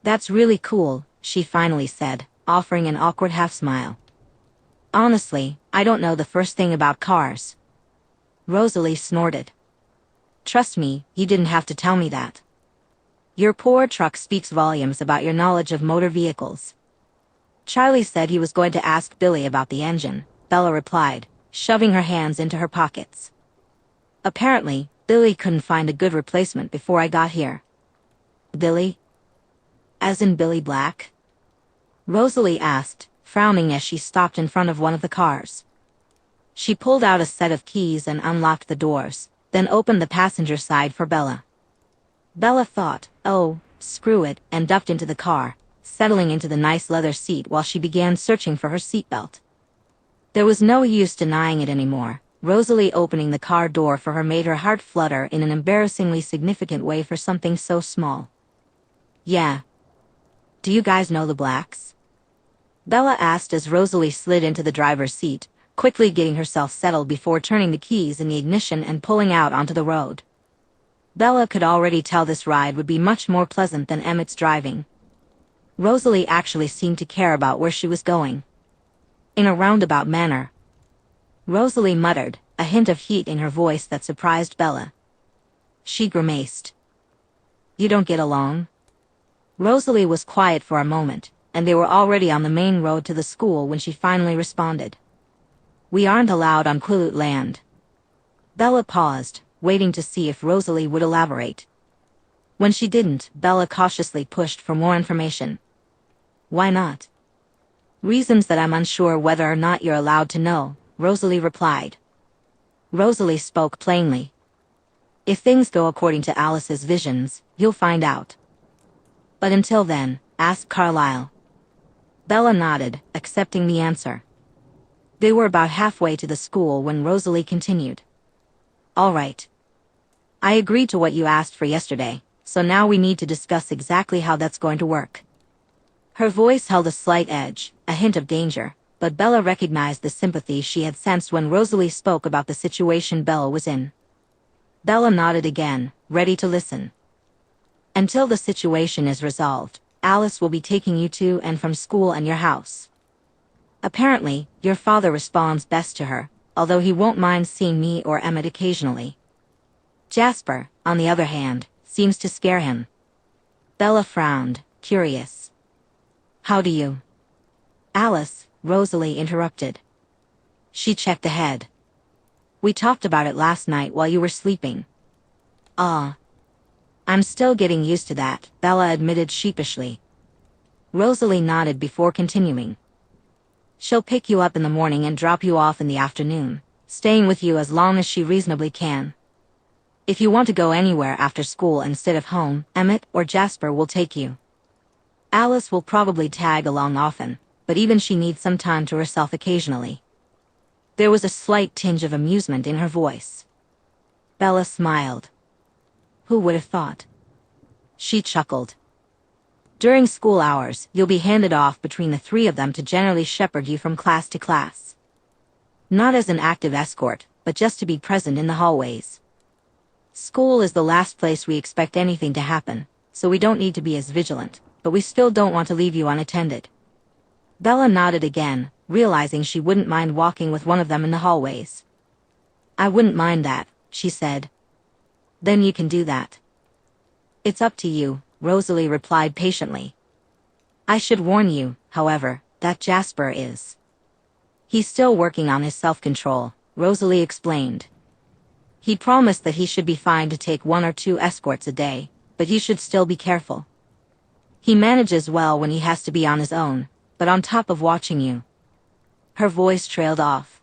That's really cool, she finally said, offering an awkward half-smile. Honestly, I don't know the first thing about cars. Rosalie snorted. Trust me, you didn't have to tell me that. Your poor truck speaks volumes about your knowledge of motor vehicles. Charlie said he was going to ask Billy about the engine, Bella replied, shoving her hands into her pockets. Apparently, Billy couldn't find a good replacement before I got here. Billy? As in Billy Black? Rosalie asked, frowning as she stopped in front of one of the cars. She pulled out a set of keys and unlocked the doors, then opened the passenger side for Bella. Bella thought, oh, screw it, and ducked into the car, settling into the nice leather seat while she began searching for her seatbelt. There was no use denying it anymore. Rosalie opening the car door for her made her heart flutter in an embarrassingly significant way for something so small. Yeah. Do you guys know the Blacks? Bella asked as Rosalie slid into the driver's seat, quickly getting herself settled before turning the keys in the ignition and pulling out onto the road. Bella could already tell this ride would be much more pleasant than Emmett's driving. Rosalie actually seemed to care about where she was going. In a roundabout manner. Rosalie muttered, a hint of heat in her voice that surprised Bella. She grimaced. You don't get along? Rosalie was quiet for a moment, and they were already on the main road to the school when she finally responded. We aren't allowed on Quilut land. Bella paused, waiting to see if Rosalie would elaborate. When she didn't, Bella cautiously pushed for more information. Why not? Reasons that I'm unsure whether or not you're allowed to know, Rosalie replied. Rosalie spoke plainly. If things go according to Alice's visions, you'll find out. But until then, ask Carlisle. Bella nodded, accepting the answer. They were about halfway to the school when Rosalie continued. All right. I agreed to what you asked for yesterday, so now we need to discuss exactly how that's going to work. Her voice held a slight edge, a hint of danger, but Bella recognized the sympathy she had sensed when Rosalie spoke about the situation Bella was in. Bella nodded again, ready to listen. Until the situation is resolved, Alice will be taking you to and from school and your house. Apparently, your father responds best to her, although he won't mind seeing me or Emmett occasionally. Jasper, on the other hand, seems to scare him. Bella frowned, curious. How do you? Alice, Rosalie interrupted. She checked ahead. We talked about it last night while you were sleeping. Ah. I'm still getting used to that, Bella admitted sheepishly. Rosalie nodded before continuing. She'll pick you up in the morning and drop you off in the afternoon, staying with you as long as she reasonably can. If you want to go anywhere after school instead of home, Emmett or Jasper will take you. Alice will probably tag along often, but even she needs some time to herself occasionally. There was a slight tinge of amusement in her voice. Bella smiled. Who would have thought? She chuckled. During school hours, you'll be handed off between the 3 of them to generally shepherd you from class to class. Not as an active escort, but just to be present in the hallways. School is the last place we expect anything to happen, so we don't need to be as vigilant, but we still don't want to leave you unattended. Bella nodded again, realizing she wouldn't mind walking with one of them in the hallways. I wouldn't mind that, she said. Then you can do that. It's up to you, Rosalie replied patiently. I should warn you, however, that Jasper is. He's still working on his self-control, Rosalie explained. He promised that he should be fine to take 1 or 2 escorts a day, but you should still be careful. He manages well when he has to be on his own, but on top of watching you. Her voice trailed off.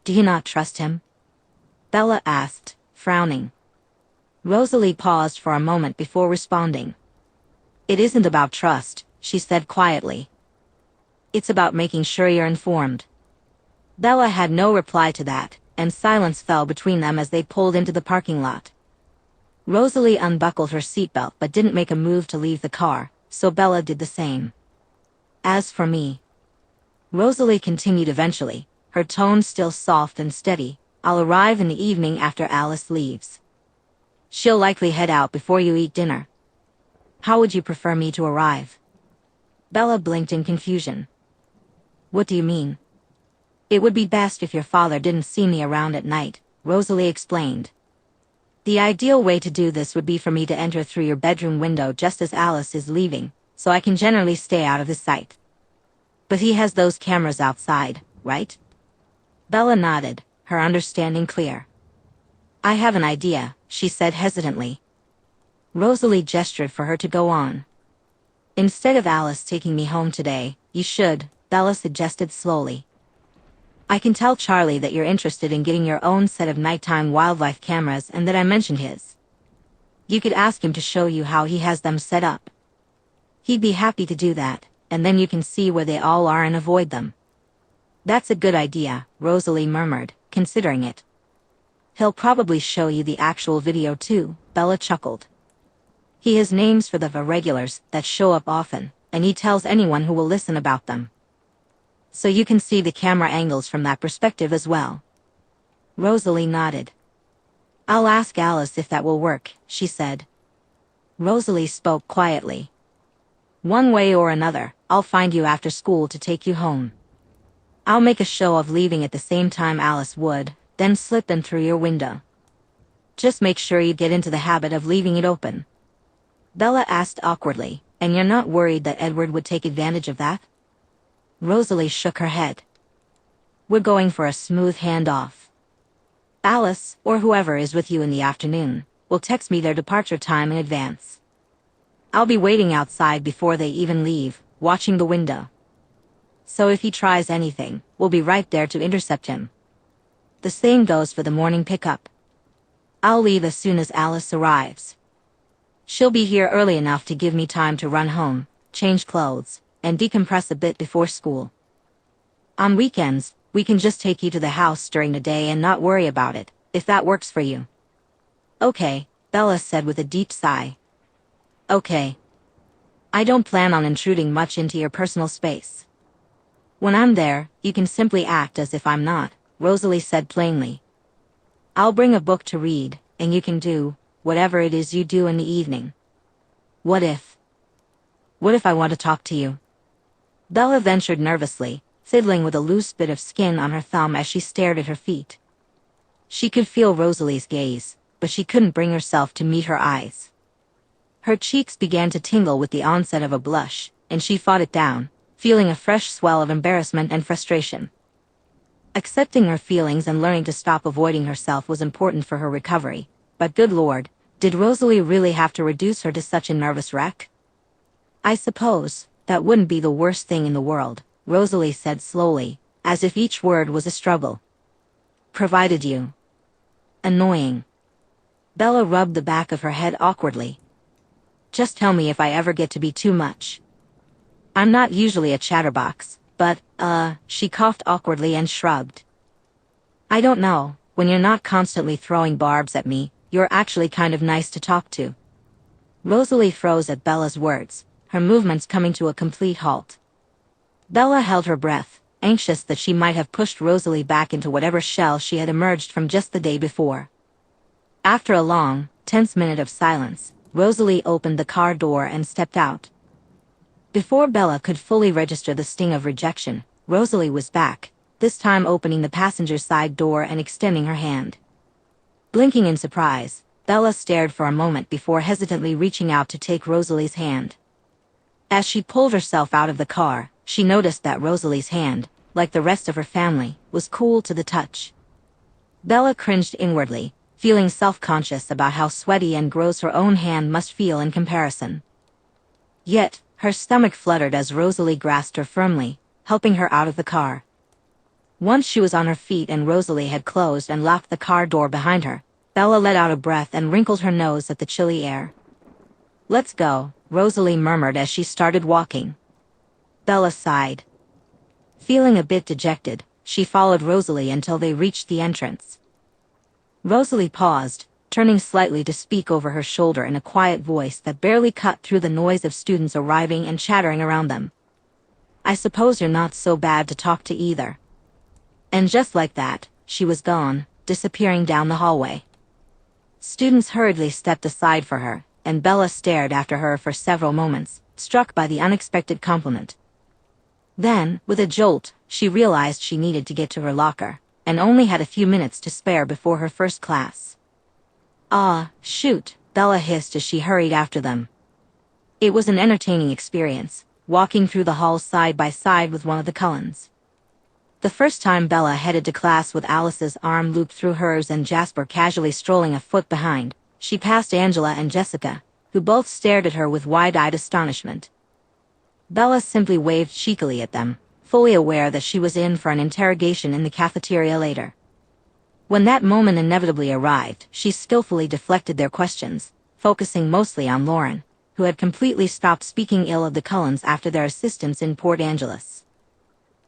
Do you not trust him? Bella asked, frowning. Rosalie paused for a moment before responding. It isn't about trust, she said quietly. It's about making sure you're informed. Bella had no reply to that, and silence fell between them as they pulled into the parking lot. Rosalie unbuckled her seatbelt but didn't make a move to leave the car, so Bella did the same. As for me, Rosalie continued eventually, her tone still soft and steady, I'll arrive in the evening after Alice leaves. She'll likely head out before you eat dinner. How would you prefer me to arrive? Bella blinked in confusion. What do you mean? It would be best if your father didn't see me around at night, Rosalie explained. The ideal way to do this would be for me to enter through your bedroom window just as Alice is leaving, so I can generally stay out of his sight. But he has those cameras outside, right? Bella nodded, her understanding clear. I have an idea, she said hesitantly. Rosalie gestured for her to go on. Instead of Alice taking me home today, you should, Bella suggested slowly. I can tell Charlie that you're interested in getting your own set of nighttime wildlife cameras and that I mentioned his. You could ask him to show you how he has them set up. He'd be happy to do that, and then you can see where they all are and avoid them. That's a good idea, Rosalie murmured, considering it. He'll probably show you the actual video too, Bella chuckled. He has names for the irregulars that show up often, and he tells anyone who will listen about them. So you can see the camera angles from that perspective as well. Rosalie nodded. I'll ask Alice if that will work, she said. Rosalie spoke quietly. One way or another, I'll find you after school to take you home. I'll make a show of leaving at the same time Alice would, then slip them through your window. Just make sure you get into the habit of leaving it open. Bella asked awkwardly, and you're not worried that Edward would take advantage of that? Rosalie shook her head. We're going for a smooth handoff. Alice, or whoever is with you in the afternoon, will text me their departure time in advance. I'll be waiting outside before they even leave, watching the window. So if he tries anything, we'll be right there to intercept him. The same goes for the morning pickup. I'll leave as soon as Alice arrives. She'll be here early enough to give me time to run home, change clothes, and decompress a bit before school. On weekends, we can just take you to the house during the day and not worry about it, if that works for you. Okay, Bella said with a deep sigh. Okay. I don't plan on intruding much into your personal space. When I'm there, you can simply act as if I'm not, Rosalie said plainly. I'll bring a book to read, and you can do whatever it is you do in the evening. What if I want to talk to you? Bella ventured nervously, fiddling with a loose bit of skin on her thumb as she stared at her feet. She could feel Rosalie's gaze, but she couldn't bring herself to meet her eyes. Her cheeks began to tingle with the onset of a blush, and she fought it down, feeling a fresh swell of embarrassment and frustration. Accepting her feelings and learning to stop avoiding herself was important for her recovery, but good Lord, did Rosalie really have to reduce her to such a nervous wreck? I suppose that wouldn't be the worst thing in the world, Rosalie said slowly, as if each word was a struggle. Provided you. Annoying. Bella rubbed the back of her head awkwardly. Just tell me if I ever get to be too much. I'm not usually a chatterbox, but, she coughed awkwardly and shrugged. I don't know, when you're not constantly throwing barbs at me, you're actually kind of nice to talk to. Rosalie froze at Bella's words, her movements coming to a complete halt. Bella held her breath, anxious that she might have pushed Rosalie back into whatever shell she had emerged from just the day before. After a long, tense minute of silence, Rosalie opened the car door and stepped out. Before Bella could fully register the sting of rejection, Rosalie was back, this time opening the passenger side door and extending her hand. Blinking in surprise, Bella stared for a moment before hesitantly reaching out to take Rosalie's hand. As she pulled herself out of the car, she noticed that Rosalie's hand, like the rest of her family, was cool to the touch. Bella cringed inwardly, feeling self-conscious about how sweaty and gross her own hand must feel in comparison. Yet, her stomach fluttered as Rosalie grasped her firmly, helping her out of the car. Once she was on her feet and Rosalie had closed and locked the car door behind her, Bella let out a breath and wrinkled her nose at the chilly air. "Let's go," Rosalie murmured as she started walking. Bella sighed. Feeling a bit dejected, she followed Rosalie until they reached the entrance. Rosalie paused, turning slightly to speak over her shoulder in a quiet voice that barely cut through the noise of students arriving and chattering around them. "I suppose you're not so bad to talk to either." And just like that, she was gone, disappearing down the hallway. Students hurriedly stepped aside for her, and Bella stared after her for several moments, struck by the unexpected compliment. Then, with a jolt, she realized she needed to get to her locker, and only had a few minutes to spare before her first class. "Ah, shoot," Bella hissed as she hurried after them. It was an entertaining experience, walking through the halls side by side with one of the Cullens. The first time Bella headed to class with Alice's arm looped through hers and Jasper casually strolling a foot behind, she passed Angela and Jessica, who both stared at her with wide-eyed astonishment. Bella simply waved cheekily at them, fully aware that she was in for an interrogation in the cafeteria later. When that moment inevitably arrived, she skillfully deflected their questions, focusing mostly on Lauren, who had completely stopped speaking ill of the Cullens after their assistance in Port Angeles.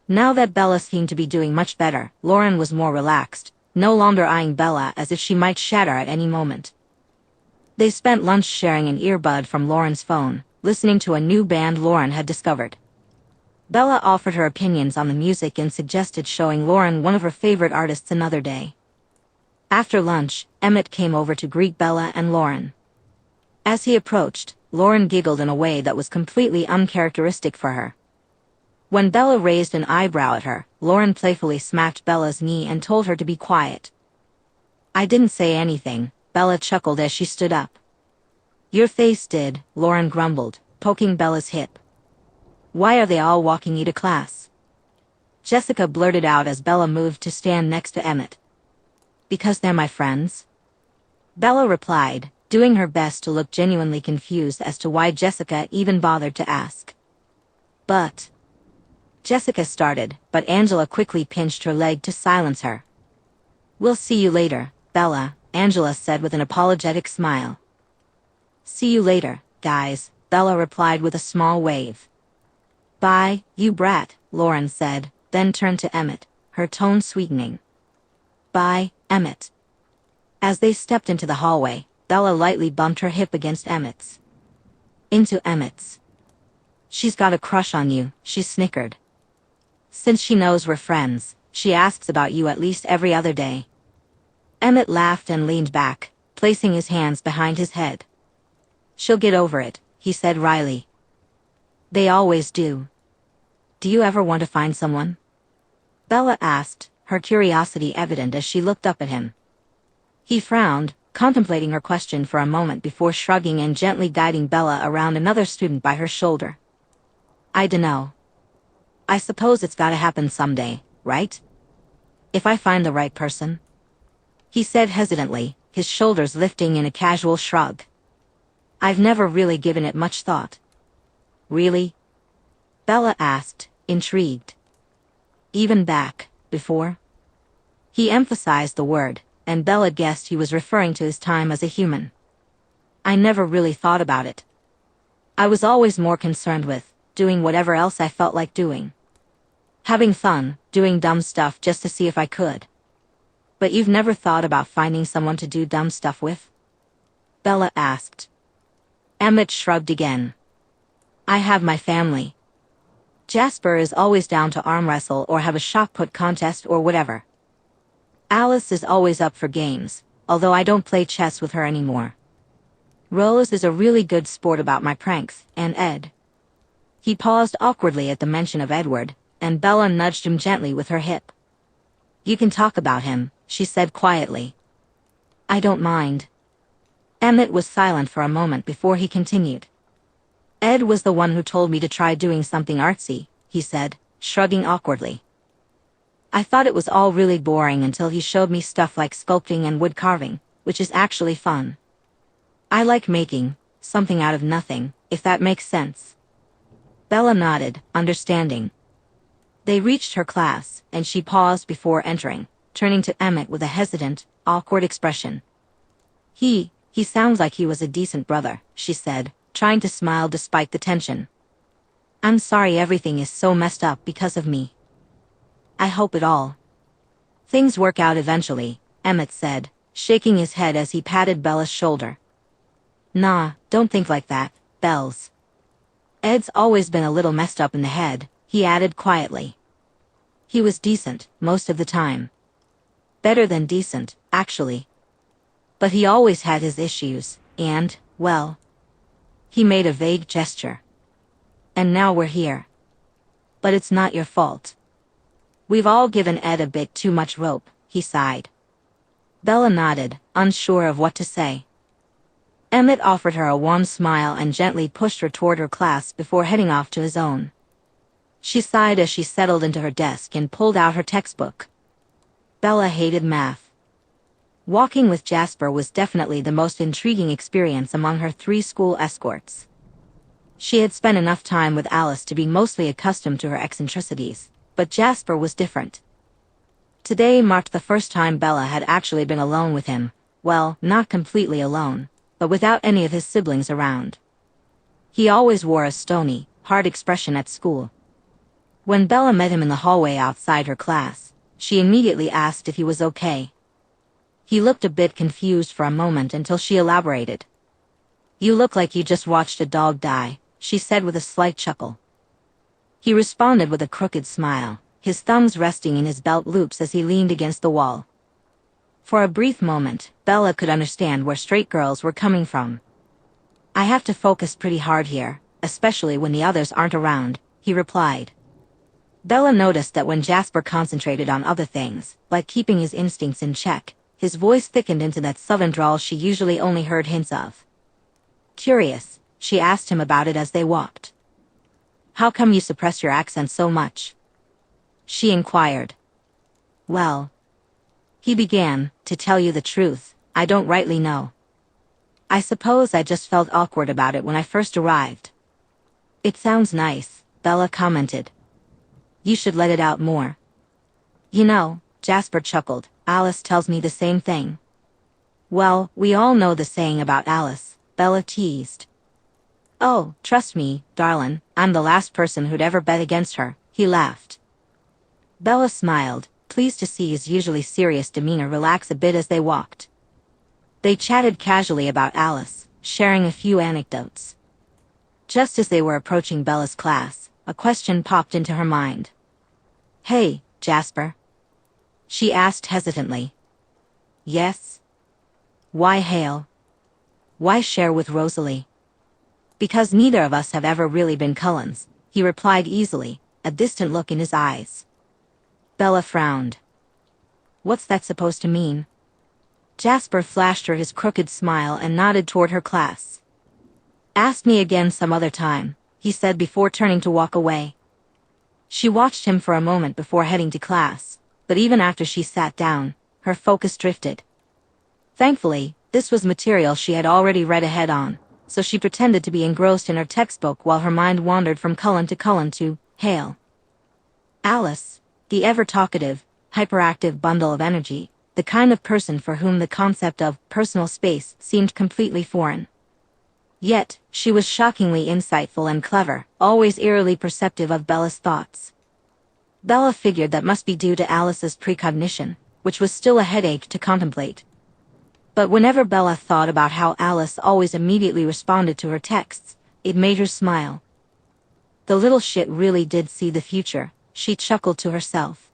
Now that Bella seemed to be doing much better, Lauren was more relaxed, no longer eyeing Bella as if she might shatter at any moment. They spent lunch sharing an earbud from Lauren's phone, listening to a new band Lauren had discovered. Bella offered her opinions on the music and suggested showing Lauren one of her favorite artists another day. After lunch, Emmett came over to greet Bella and Lauren. As he approached, Lauren giggled in a way that was completely uncharacteristic for her. When Bella raised an eyebrow at her, Lauren playfully smacked Bella's knee and told her to be quiet. "I didn't say anything," Bella chuckled as she stood up. "Your face did," Lauren grumbled, poking Bella's hip. "Why are they all walking you to class?" Jessica blurted out as Bella moved to stand next to Emmett. "Because they're my friends?" Bella replied, doing her best to look genuinely confused as to why Jessica even bothered to ask. "But..." Jessica started, but Angela quickly pinched her leg to silence her. "We'll see you later, Bella," Angela said with an apologetic smile. "See you later, guys," Bella replied with a small wave. "Bye, you brat," Lauren said, then turned to Emmett, her tone sweetening. "Bye, Emmett." As they stepped into the hallway, Bella lightly bumped her hip against Emmett's. "Into Emmett's." "She's got a crush on you," she snickered. "Since she knows we're friends, she asks about you at least every other day." Emmett laughed and leaned back, placing his hands behind his head. "She'll get over it," he said wryly. "They always do." "Do you ever want to find someone?" Bella asked, her curiosity evident as she looked up at him. He frowned, contemplating her question for a moment before shrugging and gently guiding Bella around another student by her shoulder. "I dunno. I suppose it's gotta happen someday, right? If I find the right person," he said hesitantly, his shoulders lifting in a casual shrug. "I've never really given it much thought." "Really?" Bella asked, intrigued. "Even back, before?" He emphasized the word, and Bella guessed he was referring to his time as a human. "I never really thought about it. I was always more concerned with doing whatever else I felt like doing. Having fun, doing dumb stuff just to see if I could." "But you've never thought about finding someone to do dumb stuff with?" Bella asked. Emmett shrugged again. "I have my family. Jasper is always down to arm wrestle or have a shot put contest or whatever. Alice is always up for games, although I don't play chess with her anymore. Rose is a really good sport about my pranks, and Ed. He paused awkwardly at the mention of Edward, and Bella nudged him gently with her hip. You can talk about him, she said quietly. I don't mind. Emmett was silent for a moment before he continued. Ed was the one who told me to try doing something artsy, he said, shrugging awkwardly. I thought it was all really boring until he showed me stuff like sculpting and wood carving, which is actually fun. I like making something out of nothing, if that makes sense. Bella nodded, understanding. They reached her class, and she paused before entering, turning to Emmett with a hesitant, awkward expression. He sounds like he was a decent brother, she said, trying to smile despite the tension. I'm sorry everything is so messed up because of me. I hope it all. Things work out eventually, Emmett said, shaking his head as he patted Bella's shoulder. Nah, don't think like that, Bells. Ed's always been a little messed up in the head, he added quietly. He was decent, most of the time. Better than decent, actually. But he always had his issues, and, well. He made a vague gesture. And now we're here. But it's not your fault. We've all given Ed a bit too much rope, he sighed. Bella nodded, unsure of what to say. Emmett offered her a warm smile and gently pushed her toward her class before heading off to his own. She sighed as she settled into her desk and pulled out her textbook. Bella hated math. Walking with Jasper was definitely the most intriguing experience among her 3 school escorts. She had spent enough time with Alice to be mostly accustomed to her eccentricities, but Jasper was different. Today marked the first time Bella had actually been alone with him, well, not completely alone, but without any of his siblings around. He always wore a stony, hard expression at school. When Bella met him in the hallway outside her class, she immediately asked if he was okay. He looked a bit confused for a moment until she elaborated. You look like you just watched a dog die, she said with a slight chuckle. He responded with a crooked smile, his thumbs resting in his belt loops as he leaned against the wall. For a brief moment, Bella could understand where straight girls were coming from. I have to focus pretty hard here, especially when the others aren't around, he replied. Bella noticed that when Jasper concentrated on other things, like keeping his instincts in check, his voice thickened into that southern drawl she usually only heard hints of. Curious, she asked him about it as they walked. How come you suppress your accent so much? She inquired. Well, he began, to tell you the truth, I don't rightly know. I suppose I just felt awkward about it when I first arrived. It sounds nice, Bella commented. You should let it out more. You know, Jasper chuckled, Alice tells me the same thing. Well, we all know the saying about Alice, Bella teased. Oh, trust me, darlin', I'm the last person who'd ever bet against her, he laughed. Bella smiled, pleased to see his usually serious demeanor relax a bit as they walked. They chatted casually about Alice, sharing a few anecdotes. Just as they were approaching Bella's class, a question popped into her mind. Hey, Jasper? She asked hesitantly. Yes? Why Hale? Why share with Rosalie? Because neither of us have ever really been Cullens, he replied easily, a distant look in his eyes. Bella frowned. What's that supposed to mean? Jasper flashed her his crooked smile and nodded toward her class. Ask me again some other time, he said before turning to walk away. She watched him for a moment before heading to class, but even after she sat down, her focus drifted. Thankfully, this was material she had already read ahead on, so she pretended to be engrossed in her textbook while her mind wandered from Cullen to Hale. Alice, the ever-talkative, hyperactive bundle of energy, the kind of person for whom the concept of personal space seemed completely foreign. Yet, she was shockingly insightful and clever, always eerily perceptive of Bella's thoughts. Bella figured that must be due to Alice's precognition, which was still a headache to contemplate. But whenever Bella thought about how Alice always immediately responded to her texts, it made her smile. The little shit really did see the future, she chuckled to herself.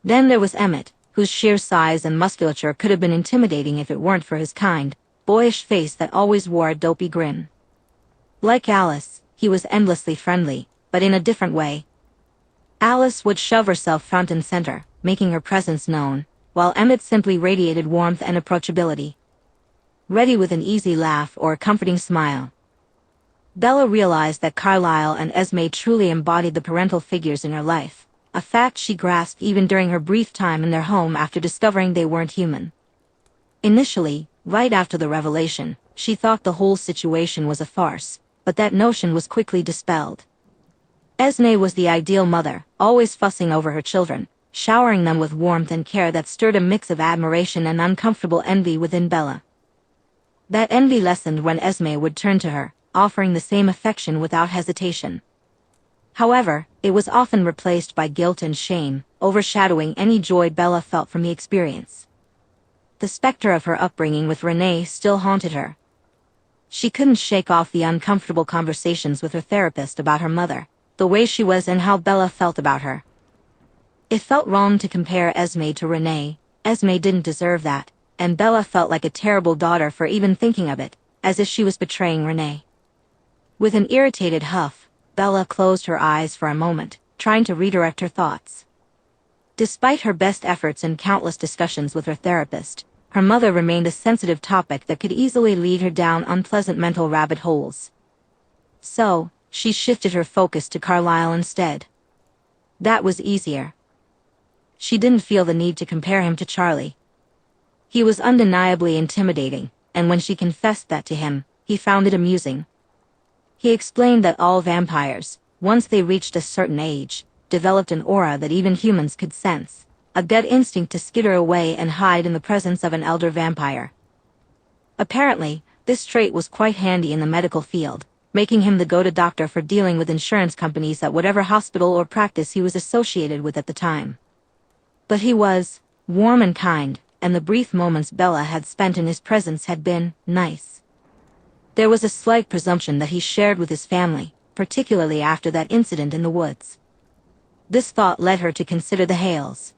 Then there was Emmett, whose sheer size and musculature could have been intimidating if it weren't for his kind, boyish face that always wore a dopey grin. Like Alice, he was endlessly friendly, but in a different way. Alice would shove herself front and center, making her presence known, while Emmett simply radiated warmth and approachability. Ready with an easy laugh or a comforting smile. Bella realized that Carlisle and Esme truly embodied the parental figures in her life, a fact she grasped even during her brief time in their home after discovering they weren't human. Initially, right after the revelation, she thought the whole situation was a farce, but that notion was quickly dispelled. Esme was the ideal mother, always fussing over her children, showering them with warmth and care that stirred a mix of admiration and uncomfortable envy within Bella. That envy lessened when Esme would turn to her, offering the same affection without hesitation. However, it was often replaced by guilt and shame, overshadowing any joy Bella felt from the experience. The specter of her upbringing with Renee still haunted her. She couldn't shake off the uncomfortable conversations with her therapist about her mother, the way she was and how Bella felt about her. It felt wrong to compare Esme to Renee. Esme didn't deserve that, and Bella felt like a terrible daughter for even thinking of it, as if she was betraying Renee. With an irritated huff, Bella closed her eyes for a moment, trying to redirect her thoughts. Despite her best efforts and countless discussions with her therapist, her mother remained a sensitive topic that could easily lead her down unpleasant mental rabbit holes. So, she shifted her focus to Carlisle instead. That was easier. She didn't feel the need to compare him to Charlie. He was undeniably intimidating, and when she confessed that to him, he found it amusing. He explained that all vampires, once they reached a certain age, developed an aura that even humans could sense, a gut instinct to skitter away and hide in the presence of an elder vampire. Apparently, this trait was quite handy in the medical field, making him the go-to doctor for dealing with insurance companies at whatever hospital or practice he was associated with at the time. But he was warm and kind, and the brief moments Bella had spent in his presence had been nice. There was a slight presumption that he shared with his family, particularly after that incident in the woods. This thought led her to consider the Hales.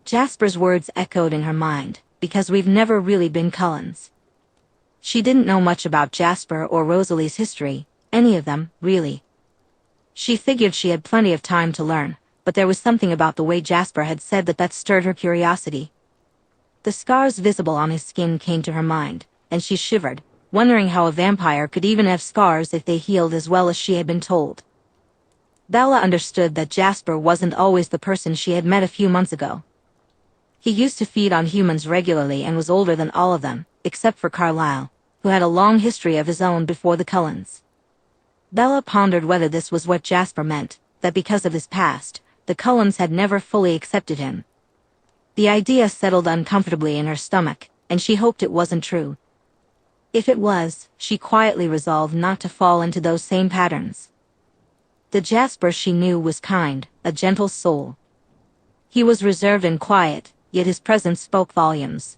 Jasper's words echoed in her mind, because we've never really been Cullens. She didn't know much about Jasper or Rosalie's history, any of them, really. She figured she had plenty of time to learn, but there was something about the way Jasper had said that stirred her curiosity. The scars visible on his skin came to her mind, and she shivered, wondering how a vampire could even have scars if they healed as well as she had been told. Bella understood that Jasper wasn't always the person she had met a few months ago. He used to feed on humans regularly and was older than all of them, except for Carlisle, who had a long history of his own before the Cullens. Bella pondered whether this was what Jasper meant, that because of his past, the Cullens had never fully accepted him. The idea settled uncomfortably in her stomach, and she hoped it wasn't true. If it was, she quietly resolved not to fall into those same patterns. The Jasper she knew was kind, a gentle soul. He was reserved and quiet, yet his presence spoke volumes.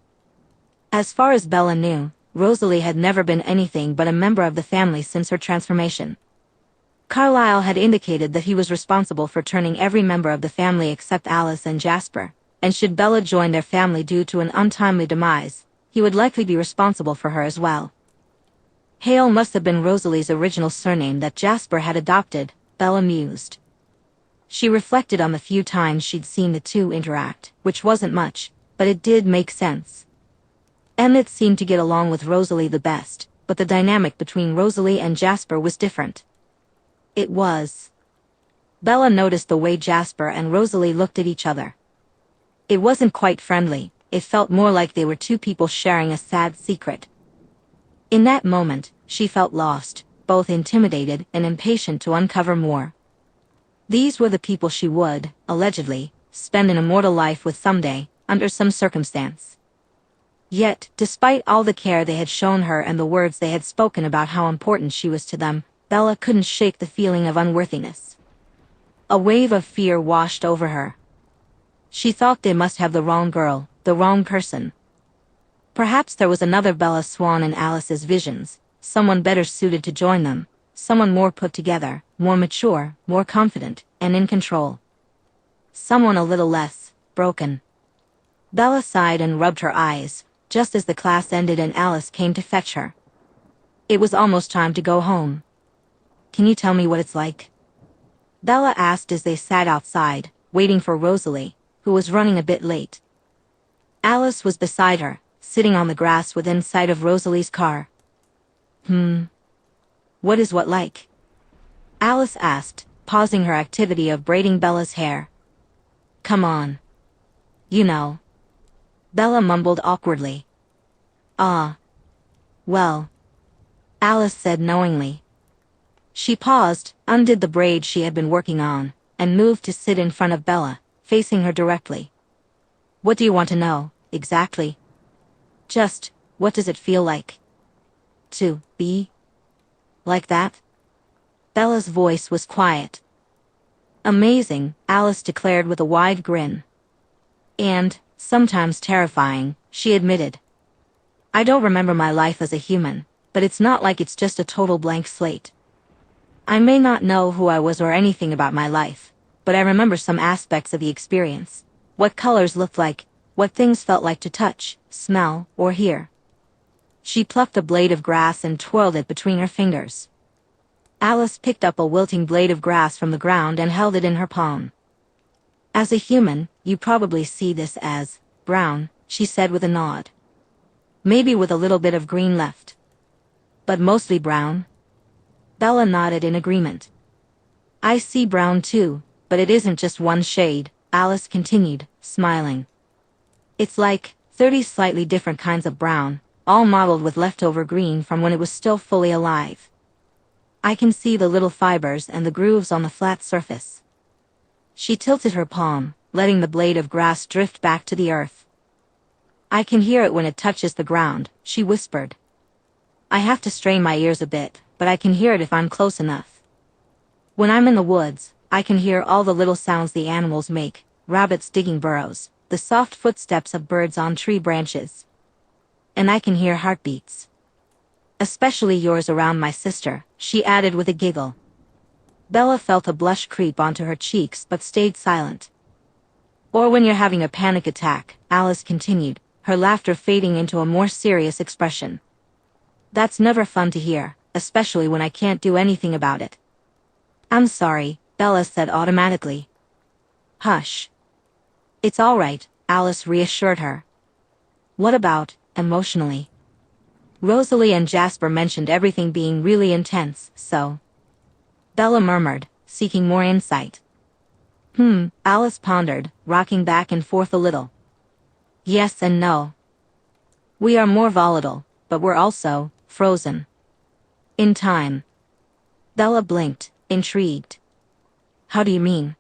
As far as Bella knew, Rosalie had never been anything but a member of the family since her transformation. Carlisle had indicated that he was responsible for turning every member of the family except Alice and Jasper, and should Bella join their family due to an untimely demise, he would likely be responsible for her as well. Hale must have been Rosalie's original surname that Jasper had adopted, Bella mused. She reflected on the few times she'd seen the two interact, which wasn't much, but it did make sense. Emmett seemed to get along with Rosalie the best, but the dynamic between Rosalie and Jasper was different. It was. Bella noticed the way Jasper and Rosalie looked at each other. It wasn't quite friendly, it felt more like they were two people sharing a sad secret. In that moment, she felt lost, both intimidated and impatient to uncover more. These were the people she would, allegedly, spend an immortal life with someday, under some circumstance. Yet, despite all the care they had shown her and the words they had spoken about how important she was to them, Bella couldn't shake the feeling of unworthiness. A wave of fear washed over her. She thought they must have the wrong girl, the wrong person. Perhaps there was another Bella Swan in Alice's visions, someone better suited to join them, someone more put together, more mature, more confident, and in control. Someone a little less broken. Bella sighed and rubbed her eyes, just as the class ended and Alice came to fetch her. It was almost time to go home. "Can you tell me what it's like?" Bella asked as they sat outside, waiting for Rosalie, who was running a bit late. Alice was beside her, sitting on the grass within sight of Rosalie's car. What is what like?" Alice asked, pausing her activity of braiding Bella's hair. "Come on. You know." Bella mumbled awkwardly. Well," Alice said knowingly. She paused, undid the braid she had been working on, and moved to sit in front of Bella, facing her directly. "What do you want to know, exactly?" "Just, what does it feel like to be like that?" Bella's voice was quiet. "Amazing," Alice declared with a wide grin. "And, sometimes terrifying," she admitted. "I don't remember my life as a human, but it's not like it's just a total blank slate. I may not know who I was or anything about my life, but I remember some aspects of the experience. What colors looked like, what things felt like to touch, smell, or hear." She plucked a blade of grass and twirled it between her fingers. Alice picked up a wilting blade of grass from the ground and held it in her palm. "As a human, you probably see this as brown," she said with a nod. "Maybe with a little bit of green left. But mostly brown?" Bella nodded in agreement. "I see brown too, but it isn't just one shade," Alice continued, smiling. "It's like 30 slightly different kinds of brown, all mottled with leftover green from when it was still fully alive. I can see the little fibers and the grooves on the flat surface." She tilted her palm, letting the blade of grass drift back to the earth. "I can hear it when it touches the ground," she whispered. "I have to strain my ears a bit, but I can hear it if I'm close enough. When I'm in the woods, I can hear all the little sounds the animals make, rabbits digging burrows, the soft footsteps of birds on tree branches. And I can hear heartbeats. Especially yours around my sister," she added with a giggle. Bella felt a blush creep onto her cheeks but stayed silent. "Or when you're having a panic attack," Alice continued, her laughter fading into a more serious expression. "That's never fun to hear, especially when I can't do anything about it." "I'm sorry," Bella said automatically. "Hush. It's all right," Alice reassured her. "What about, emotionally?" "Rosalie and Jasper mentioned everything being really intense, so..." Bella murmured, seeking more insight. Alice pondered, rocking back and forth a little. "Yes and no. We are more volatile, but we're also frozen in time." Bella blinked, intrigued. "How do you mean?"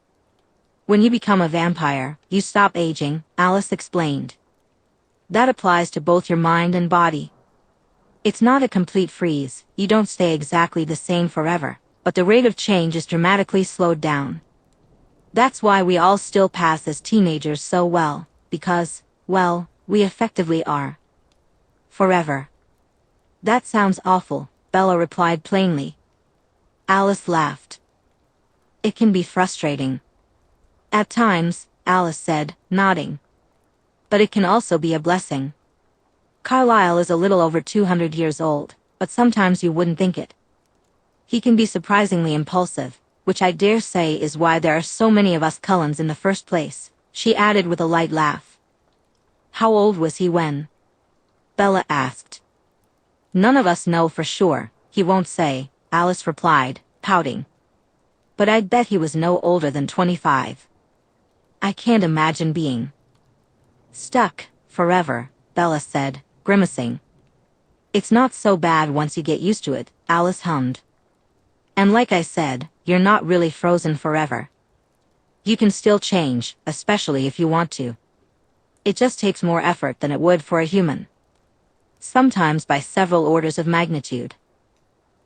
"When you become a vampire, you stop aging," Alice explained. "That applies to both your mind and body. It's not a complete freeze, you don't stay exactly the same forever, but the rate of change is dramatically slowed down. That's why we all still pass as teenagers so well, because, well, we effectively are forever." "That sounds awful," Bella replied plainly. Alice laughed. "It can be frustrating." "At times," Alice said, nodding. "But it can also be a blessing. Carlyle is a little over 200 years old, but sometimes you wouldn't think it. He can be surprisingly impulsive, which I dare say is why there are so many of us Cullens in the first place," she added with a light laugh. "How old was he when?" Bella asked. "None of us know for sure, he won't say," Alice replied, pouting. "But I'd bet he was no older than 25. I can't imagine being stuck forever," Bella said, grimacing. "It's not so bad once you get used to it," Alice hummed. "And like I said, you're not really frozen forever. You can still change, especially if you want to. It just takes more effort than it would for a human. Sometimes by several orders of magnitude."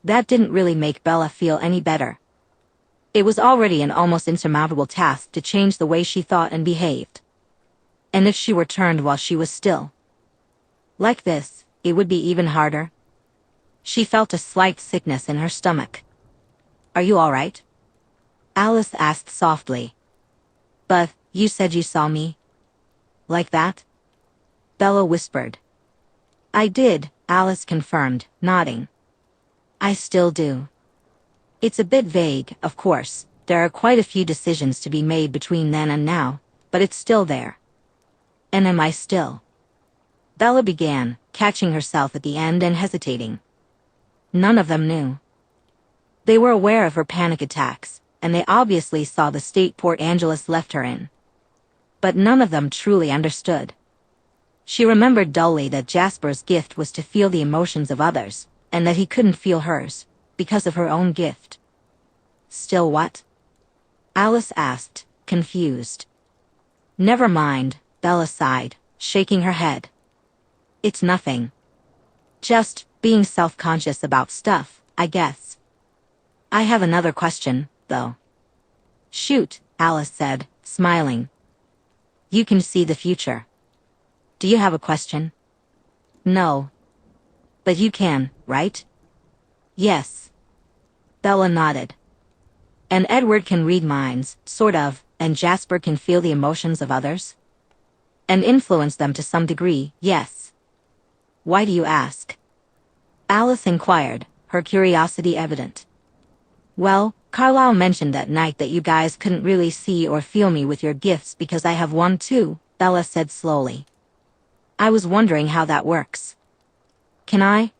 That didn't really make Bella feel any better. It was already an almost insurmountable task to change the way she thought and behaved. And if she were turned while she was still like this, it would be even harder. She felt a slight sickness in her stomach. "Are you all right?" Alice asked softly. "But, you said you saw me like that?" Bella whispered. I did, Alice confirmed, nodding. I still do. It's a bit vague, of course. There are quite a few decisions to be made between then and now, but it's still there. And am I still? Bella began, catching herself at the end and hesitating. None of them knew. They were aware of her panic attacks, and they obviously saw the state Port Angeles left her in. But none of them truly understood. She remembered dully that Jasper's gift was to feel the emotions of others, and that he couldn't feel hers, because of her own gift. Still what? Alice asked, confused. Never mind, Bella sighed, shaking her head. It's nothing. Just being self-conscious about stuff, I guess. I have another question, though. Shoot, Alice said, smiling. You can see the future. Do you have a question? No. But you can, right? Yes. Bella nodded. And Edward can read minds, sort of, and Jasper can feel the emotions of others? And influence them to some degree, yes. Why do you ask? Alice inquired, her curiosity evident. Well, Carlisle mentioned that night that you guys couldn't really see or feel me with your gifts because I have one too, Bella said slowly. I was wondering how that works. Can I,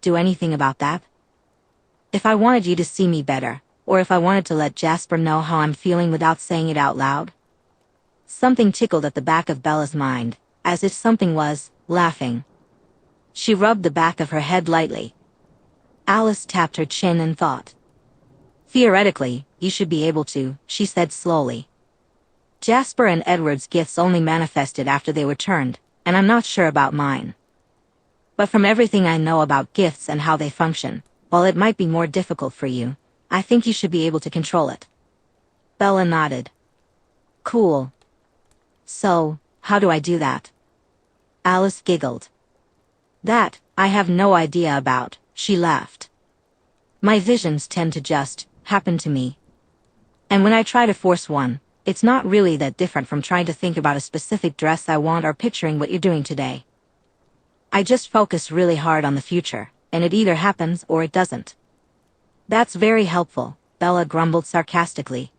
do anything about that? If I wanted you to see me better, or if I wanted to let Jasper know how I'm feeling without saying it out loud? Something tickled at the back of Bella's mind, as if something was laughing. She rubbed the back of her head lightly. Alice tapped her chin and thought. Theoretically, you should be able to, she said slowly. Jasper and Edward's gifts only manifested after they were turned, and I'm not sure about mine. But from everything I know about gifts and how they function, while it might be more difficult for you, I think you should be able to control it. Bella nodded. Cool. So, how do I do that? Alice giggled. That, I have no idea about, she laughed. My visions tend to just happen to me. And when I try to force one, it's not really that different from trying to think about a specific dress I want or picturing what you're doing today. I just focus really hard on the future, and it either happens or it doesn't. That's very helpful, Bella grumbled sarcastically.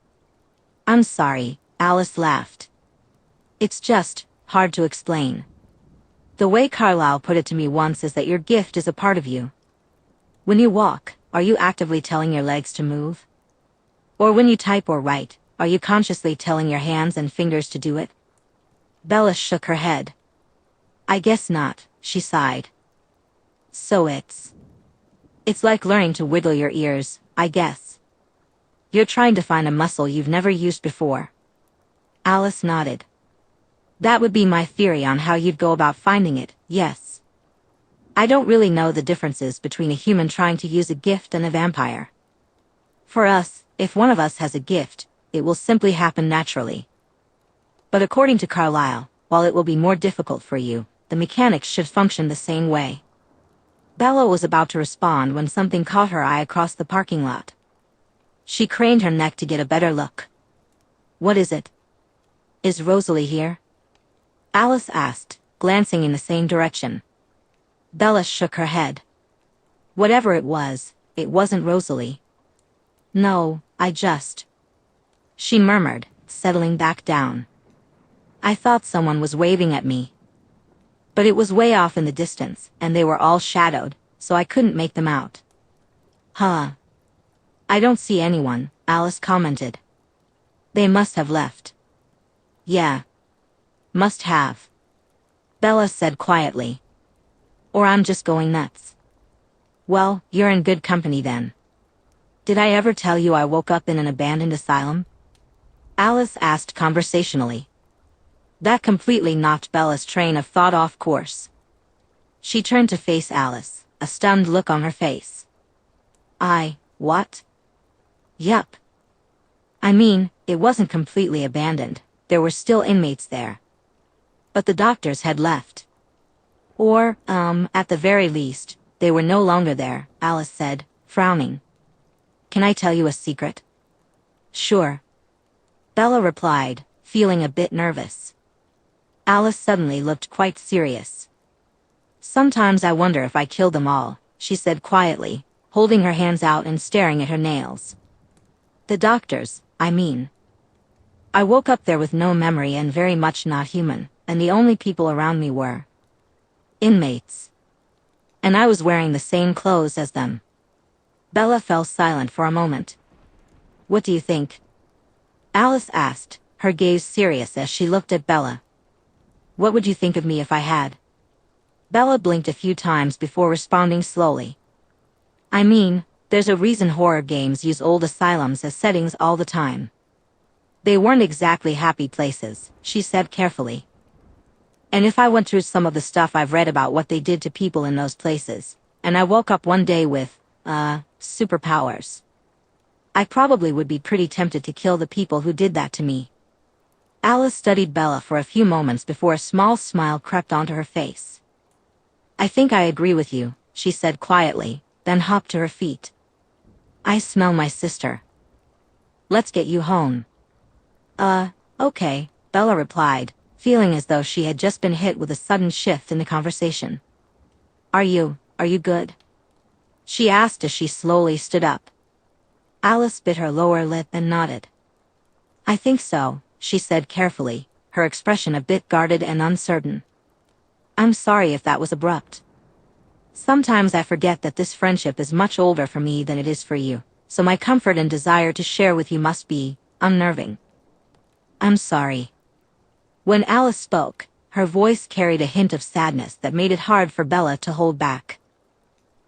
I'm sorry, Alice laughed. It's just hard to explain. The way Carlisle put it to me once is that your gift is a part of you. When you walk, are you actively telling your legs to move? Or when you type or write, are you consciously telling your hands and fingers to do it? Bella shook her head. I guess not, she sighed. So it's like learning to wiggle your ears, I guess. You're trying to find a muscle you've never used before. Alice nodded. That would be my theory on how you'd go about finding it, yes. I don't really know the differences between a human trying to use a gift and a vampire. For us, if one of us has a gift, it will simply happen naturally. But according to Carlisle, while it will be more difficult for you, the mechanics should function the same way. Bella was about to respond when something caught her eye across the parking lot. She craned her neck to get a better look. What is it? Is Rosalie here? Alice asked, glancing in the same direction. Bella shook her head. Whatever it wasn't Rosalie. No, she murmured, settling back down. I thought someone was waving at me. But it was way off in the distance, and they were all shadowed, so I couldn't make them out. Huh. I don't see anyone, Alice commented. They must have left. Yeah. Must have. Bella said quietly. Or I'm just going nuts. Well, you're in good company then. Did I ever tell you I woke up in an abandoned asylum? Alice asked conversationally. That completely knocked Bella's train of thought off course. She turned to face Alice, a stunned look on her face. What? Yup. I mean, it wasn't completely abandoned, there were still inmates there. But the doctors had left. Or, at the very least, they were no longer there, Alice said, frowning. Can I tell you a secret? Sure. Bella replied, feeling a bit nervous. Alice suddenly looked quite serious. Sometimes I wonder if I killed them all, she said quietly, holding her hands out and staring at her nails. The doctors, I mean. I woke up there with no memory and very much not human, and the only people around me were inmates. And I was wearing the same clothes as them. Bella fell silent for a moment. What do you think? Alice asked, her gaze serious as she looked at Bella. What would you think of me if I had? Bella blinked a few times before responding slowly. I mean, there's a reason horror games use old asylums as settings all the time. They weren't exactly happy places, she said carefully. And if I went through some of the stuff I've read about what they did to people in those places, and I woke up one day with, superpowers, I probably would be pretty tempted to kill the people who did that to me. Alice studied Bella for a few moments before a small smile crept onto her face. I think I agree with you, she said quietly, then hopped to her feet. I smell my sister. Let's get you home. Okay, Bella replied, feeling as though she had just been hit with a sudden shift in the conversation. Are you good? She asked as she slowly stood up. Alice bit her lower lip and nodded. I think so, she said carefully, her expression a bit guarded and uncertain. I'm sorry if that was abrupt. Sometimes I forget that this friendship is much older for me than it is for you, so my comfort and desire to share with you must be unnerving. I'm sorry. When Alice spoke, her voice carried a hint of sadness that made it hard for Bella to hold back.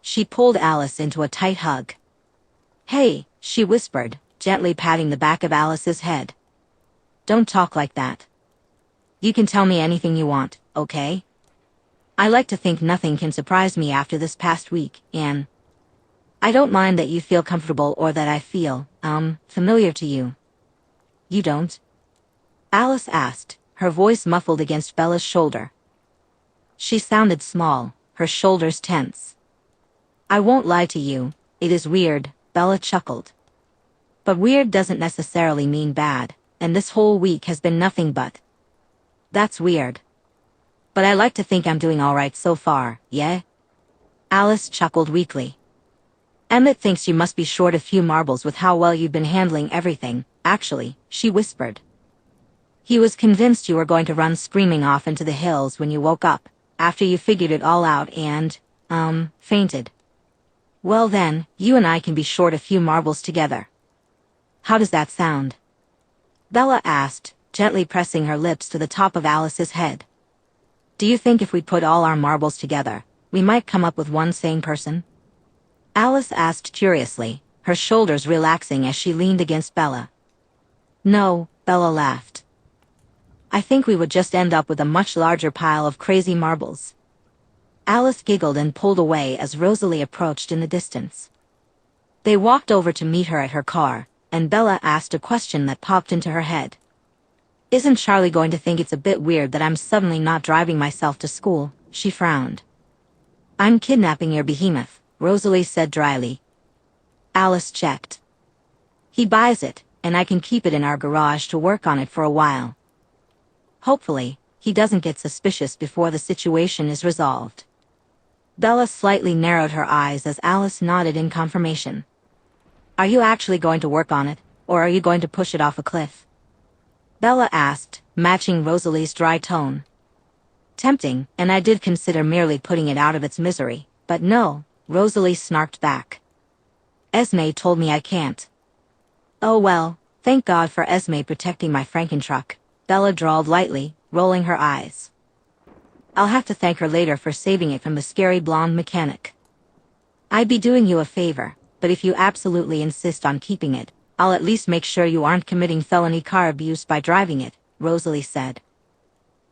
She pulled Alice into a tight hug. Hey, she whispered, gently patting the back of Alice's head. Don't talk like that. You can tell me anything you want, okay? I like to think nothing can surprise me after this past week, and I don't mind that you feel comfortable or that I feel, familiar to you. You don't? Alice asked, her voice muffled against Bella's shoulder. She sounded small, her shoulders tense. I won't lie to you, it is weird, Bella chuckled. But weird doesn't necessarily mean bad, and this whole week has been nothing but. That's weird. But I like to think I'm doing alright so far, yeah? Alice chuckled weakly. Emmett thinks you must be short a few marbles with how well you've been handling everything, actually, she whispered. He was convinced you were going to run screaming off into the hills when you woke up, after you figured it all out and, fainted. Well then, you and I can be short a few marbles together. How does that sound? Bella asked, gently pressing her lips to the top of Alice's head. Do you think if we put all our marbles together, we might come up with one sane person? Alice asked curiously, her shoulders relaxing as she leaned against Bella. No, Bella laughed. I think we would just end up with a much larger pile of crazy marbles. Alice giggled and pulled away as Rosalie approached in the distance. They walked over to meet her at her car, and Bella asked a question that popped into her head. Isn't Charlie going to think it's a bit weird that I'm suddenly not driving myself to school? She frowned. I'm kidnapping your behemoth, Rosalie said dryly. Alice checked. He buys it, and I can keep it in our garage to work on it for a while. Hopefully, he doesn't get suspicious before the situation is resolved. Bella slightly narrowed her eyes as Alice nodded in confirmation. Are you actually going to work on it, or are you going to push it off a cliff? Bella asked, matching Rosalie's dry tone. Tempting, and I did consider merely putting it out of its misery, but no, Rosalie snarked back. Esme told me I can't. Oh well, thank God for Esme protecting my Frankentruck, Bella drawled lightly, rolling her eyes. I'll have to thank her later for saving it from the scary blonde mechanic. I'd be doing you a favor, but if you absolutely insist on keeping it, I'll at least make sure you aren't committing felony car abuse by driving it, Rosalie said.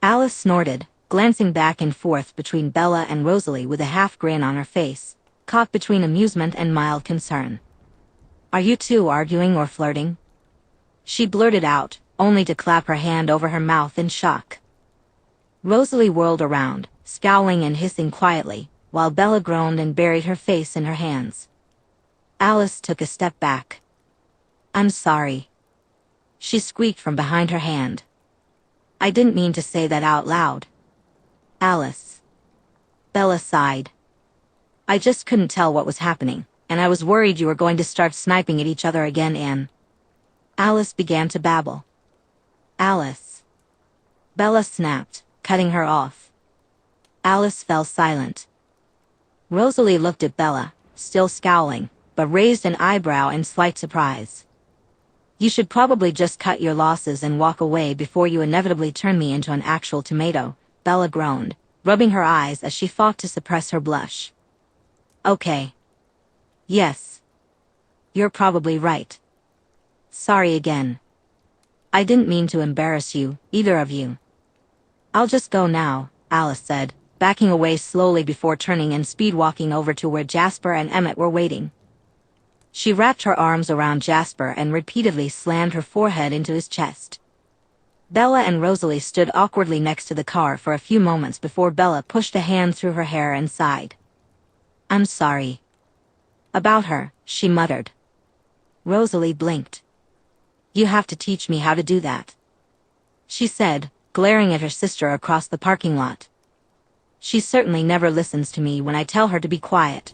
Alice snorted, glancing back and forth between Bella and Rosalie with a half grin on her face, caught between amusement and mild concern. Are you two arguing or flirting? She blurted out, only to clap her hand over her mouth in shock. Rosalie whirled around, scowling and hissing quietly, while Bella groaned and buried her face in her hands. Alice took a step back. I'm sorry. She squeaked from behind her hand. I didn't mean to say that out loud. Alice. Bella sighed. I just couldn't tell what was happening, and I was worried you were going to start sniping at each other again, Anne. Alice began to babble. Alice. Bella snapped, cutting her off. Alice fell silent. Rosalie looked at Bella, still scowling, but raised an eyebrow in slight surprise. You should probably just cut your losses and walk away before you inevitably turn me into an actual tomato, Bella groaned, rubbing her eyes as she fought to suppress her blush. Okay. Yes. You're probably right. Sorry again. I didn't mean to embarrass you, either of you. I'll just go now, Alice said, backing away slowly before turning and speed-walking over to where Jasper and Emmett were waiting. She wrapped her arms around Jasper and repeatedly slammed her forehead into his chest. Bella and Rosalie stood awkwardly next to the car for a few moments before Bella pushed a hand through her hair and sighed. I'm sorry. About her, she muttered. Rosalie blinked. You have to teach me how to do that, she said, glaring at her sister across the parking lot. She certainly never listens to me when I tell her to be quiet.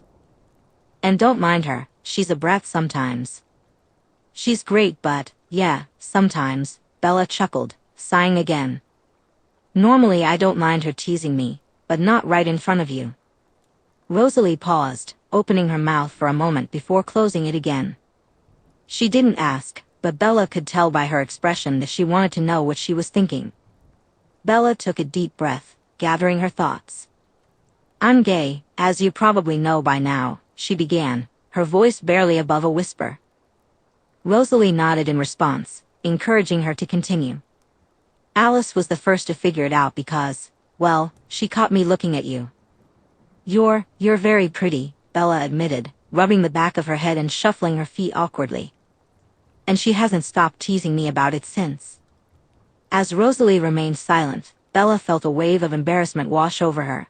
And don't mind her, she's a brat sometimes. She's great but, yeah, sometimes, Bella chuckled, sighing again. Normally I don't mind her teasing me, but not right in front of you. Rosalie paused, opening her mouth for a moment before closing it again. She didn't ask, but Bella could tell by her expression that she wanted to know what she was thinking. Bella took a deep breath, gathering her thoughts. I'm gay, as you probably know by now, she began, her voice barely above a whisper. Rosalie nodded in response, encouraging her to continue. Alice was the first to figure it out because, well, she caught me looking at you. You're very pretty, Bella admitted, rubbing the back of her head and shuffling her feet awkwardly. And she hasn't stopped teasing me about it since. As Rosalie remained silent, Bella felt a wave of embarrassment wash over her.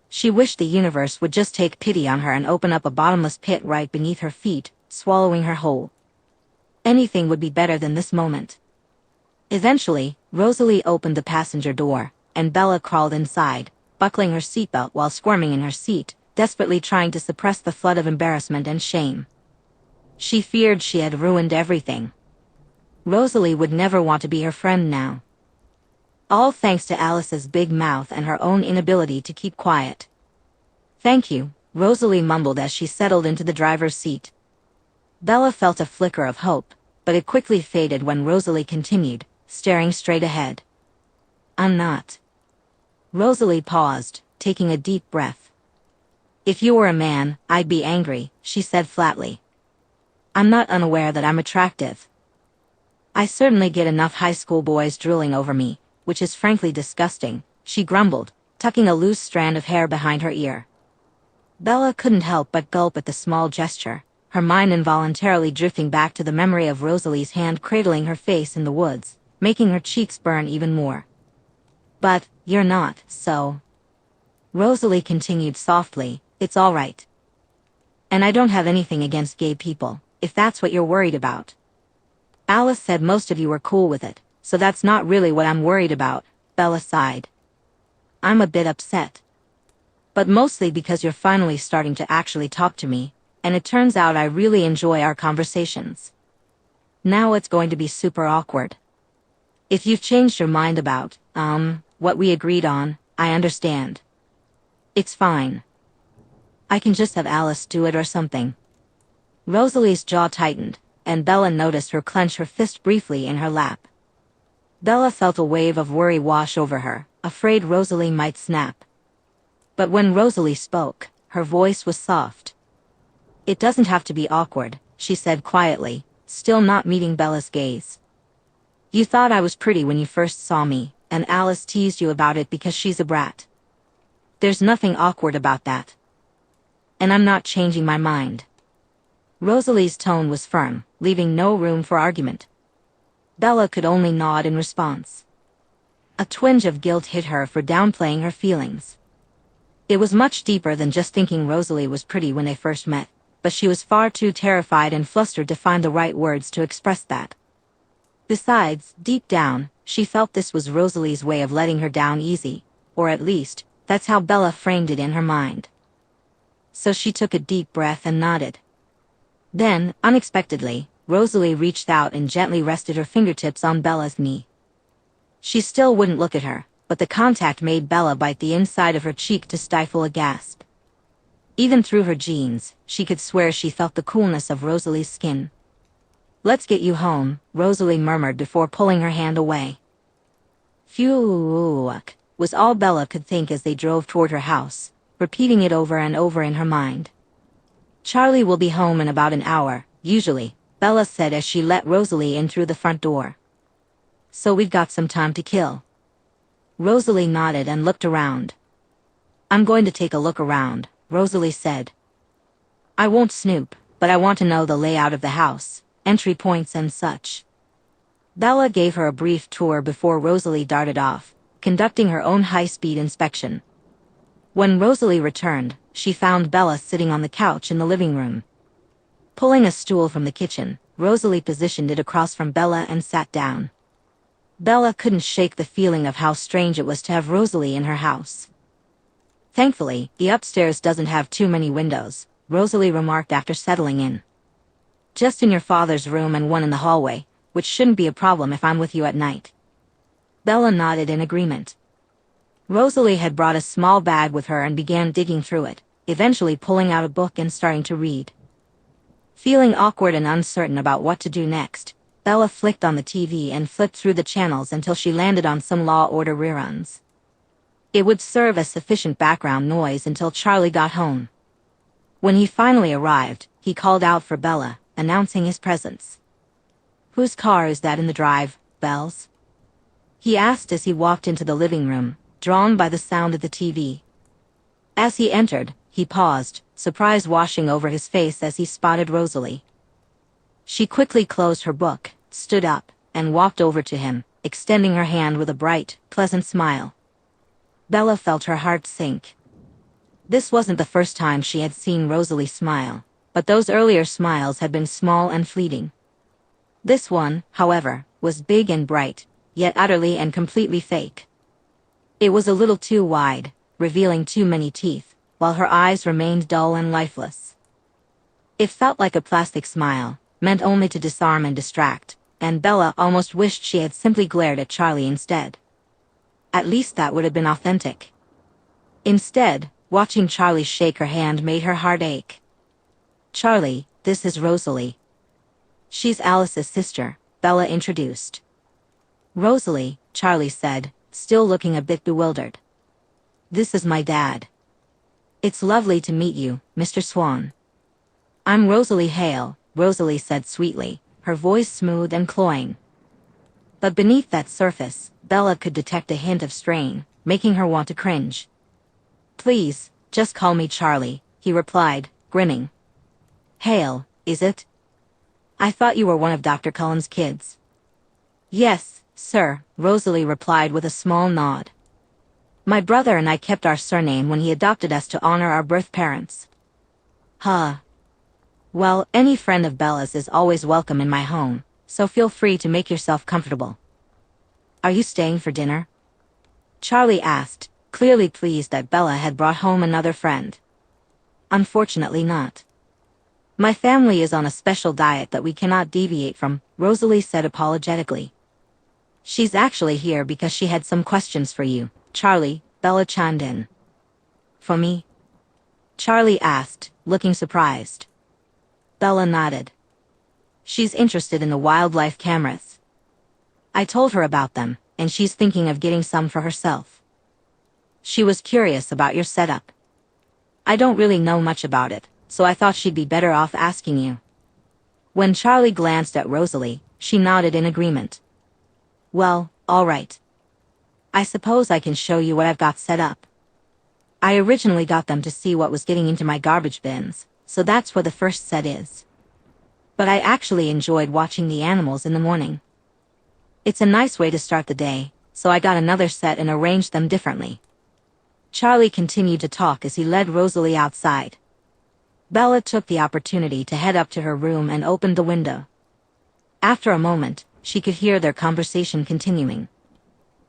She wished the universe would just take pity on her and open up a bottomless pit right beneath her feet, swallowing her whole. Anything would be better than this moment. Eventually, Rosalie opened the passenger door, and Bella crawled inside, buckling her seatbelt while squirming in her seat, desperately trying to suppress the flood of embarrassment and shame. She feared she had ruined everything. Rosalie would never want to be her friend now. All thanks to Alice's big mouth and her own inability to keep quiet. Thank you, Rosalie mumbled as she settled into the driver's seat. Bella felt a flicker of hope, but it quickly faded when Rosalie continued, staring straight ahead. I'm not. Rosalie paused, taking a deep breath. If you were a man, I'd be angry, she said flatly. I'm not unaware that I'm attractive. I certainly get enough high school boys drooling over me, which is frankly disgusting, she grumbled, tucking a loose strand of hair behind her ear. Bella couldn't help but gulp at the small gesture, her mind involuntarily drifting back to the memory of Rosalie's hand cradling her face in the woods, making her cheeks burn even more. But, you're not, so. Rosalie continued softly, it's all right. And I don't have anything against gay people, if that's what you're worried about. Alice said most of you were cool with it, so that's not really what I'm worried about, Bella sighed. I'm a bit upset. But mostly because you're finally starting to actually talk to me, and it turns out I really enjoy our conversations. Now it's going to be super awkward. If you've changed your mind about, what we agreed on, I understand. It's fine. I can just have Alice do it or something. Rosalie's jaw tightened, and Bella noticed her clench her fist briefly in her lap. Bella felt a wave of worry wash over her, afraid Rosalie might snap. But when Rosalie spoke, her voice was soft. It doesn't have to be awkward, she said quietly, still not meeting Bella's gaze. You thought I was pretty when you first saw me, and Alice teased you about it because she's a brat. There's nothing awkward about that. And I'm not changing my mind. Rosalie's tone was firm, leaving no room for argument. Bella could only nod in response. A twinge of guilt hit her for downplaying her feelings. It was much deeper than just thinking Rosalie was pretty when they first met, but she was far too terrified and flustered to find the right words to express that. Besides, deep down, she felt this was Rosalie's way of letting her down easy, or at least, That's how Bella framed it in her mind. So she took a deep breath and nodded. Then, unexpectedly, Rosalie reached out and gently rested her fingertips on Bella's knee. She still wouldn't look at her, but the contact made Bella bite the inside of her cheek to stifle a gasp. Even through her jeans, she could swear she felt the coolness of Rosalie's skin. "Let's get you home," Rosalie murmured before pulling her hand away. Phew, was all Bella could think as they drove toward her house, repeating it over and over in her mind. "Charlie will be home in about an hour, usually," Bella said as she let Rosalie in through the front door. "So we've got some time to kill." Rosalie nodded and looked around. "I'm going to take a look around," Rosalie said. "I won't snoop, but I want to know the layout of the house, entry points and such." Bella gave her a brief tour before Rosalie darted off, conducting her own high-speed inspection. When Rosalie returned, she found Bella sitting on the couch in the living room. Pulling a stool from the kitchen, Rosalie positioned it across from Bella and sat down. Bella couldn't shake the feeling of how strange it was to have Rosalie in her house. "Thankfully, the upstairs doesn't have too many windows," Rosalie remarked after settling in. "Just in your father's room and one in the hallway, which shouldn't be a problem if I'm with you at night." Bella nodded in agreement. Rosalie had brought a small bag with her and began digging through it, eventually pulling out a book and starting to read. Feeling awkward and uncertain about what to do next, Bella flicked on the TV and flipped through the channels until she landed on some Law Order reruns. It would serve as sufficient background noise until Charlie got home. When he finally arrived, he called out for Bella, announcing his presence. "Whose car is that in the drive, Bells?" he asked as he walked into the living room, drawn by the sound of the TV. As he entered, he paused, surprise washing over his face as he spotted Rosalie. She quickly closed her book, stood up, and walked over to him, extending her hand with a bright, pleasant smile. Bella felt her heart sink. This wasn't the first time she had seen Rosalie smile, but those earlier smiles had been small and fleeting. This one, however, was big and bright, yet utterly and completely fake. It was a little too wide, revealing too many teeth, while her eyes remained dull and lifeless. It felt like a plastic smile, meant only to disarm and distract, and Bella almost wished she had simply glared at Charlie instead. At least that would have been authentic. Instead, watching Charlie shake her hand made her heart ache. "Charlie, this is Rosalie. She's Alice's sister," Bella introduced. "Rosalie," Charlie said, still looking a bit bewildered. "This is my dad." "It's lovely to meet you, Mr. Swan." "I'm Rosalie Hale," Rosalie said sweetly, her voice smooth and cloying. But beneath that surface, Bella could detect a hint of strain, making her want to cringe. "Please, just call me Charlie," he replied, grinning. "Hale, is it? I thought you were one of Dr. Cullen's kids." "Yes, sir," Rosalie replied with a small nod. "My brother and I kept our surname when he adopted us to honor our birth parents." "Huh. Well, any friend of Bella's is always welcome in my home, so feel free to make yourself comfortable." "Are you staying for dinner?" Charlie asked, clearly pleased that Bella had brought home another friend. "Unfortunately not. My family is on a special diet that we cannot deviate from," Rosalie said apologetically. "She's actually here because she had some questions for you, Charlie," Bella chimed in. "For me?" Charlie asked, looking surprised. Bella nodded. "She's interested in the wildlife cameras. I told her about them, and she's thinking of getting some for herself. She was curious about your setup. I don't really know much about it, so I thought she'd be better off asking you." When Charlie glanced at Rosalie, she nodded in agreement. "Well, all right. I suppose I can show you what I've got set up. I originally got them to see what was getting into my garbage bins, so that's where the first set is. But I actually enjoyed watching the animals in the morning. It's a nice way to start the day, so I got another set and arranged them differently." Charlie continued to talk as he led Rosalie outside. Bella took the opportunity to head up to her room and opened the window. After a moment, she could hear their conversation continuing.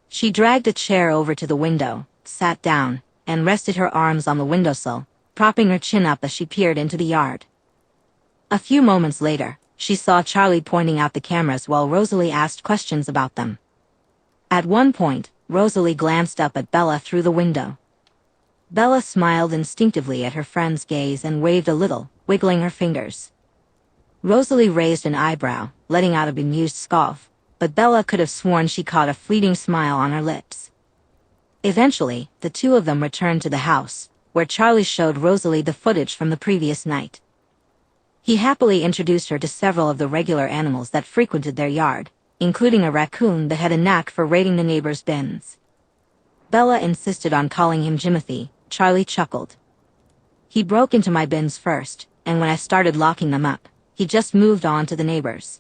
She dragged a chair over to the window, sat down, and rested her arms on the windowsill, propping her chin up as she peered into the yard. A few moments later, she saw Charlie pointing out the cameras while Rosalie asked questions about them. At one point, Rosalie glanced up at Bella through the window. Bella smiled instinctively at her friend's gaze and waved a little, wiggling her fingers. Rosalie raised an eyebrow, letting out a bemused scoff, but Bella could have sworn she caught a fleeting smile on her lips. Eventually, the two of them returned to the house, where Charlie showed Rosalie the footage from the previous night. He happily introduced her to several of the regular animals that frequented their yard, including a raccoon that had a knack for raiding the neighbors' bins. Bella insisted on calling him Jimothy. Charlie chuckled. He broke into my bins first, and when I started locking them up, he just moved on to the neighbors.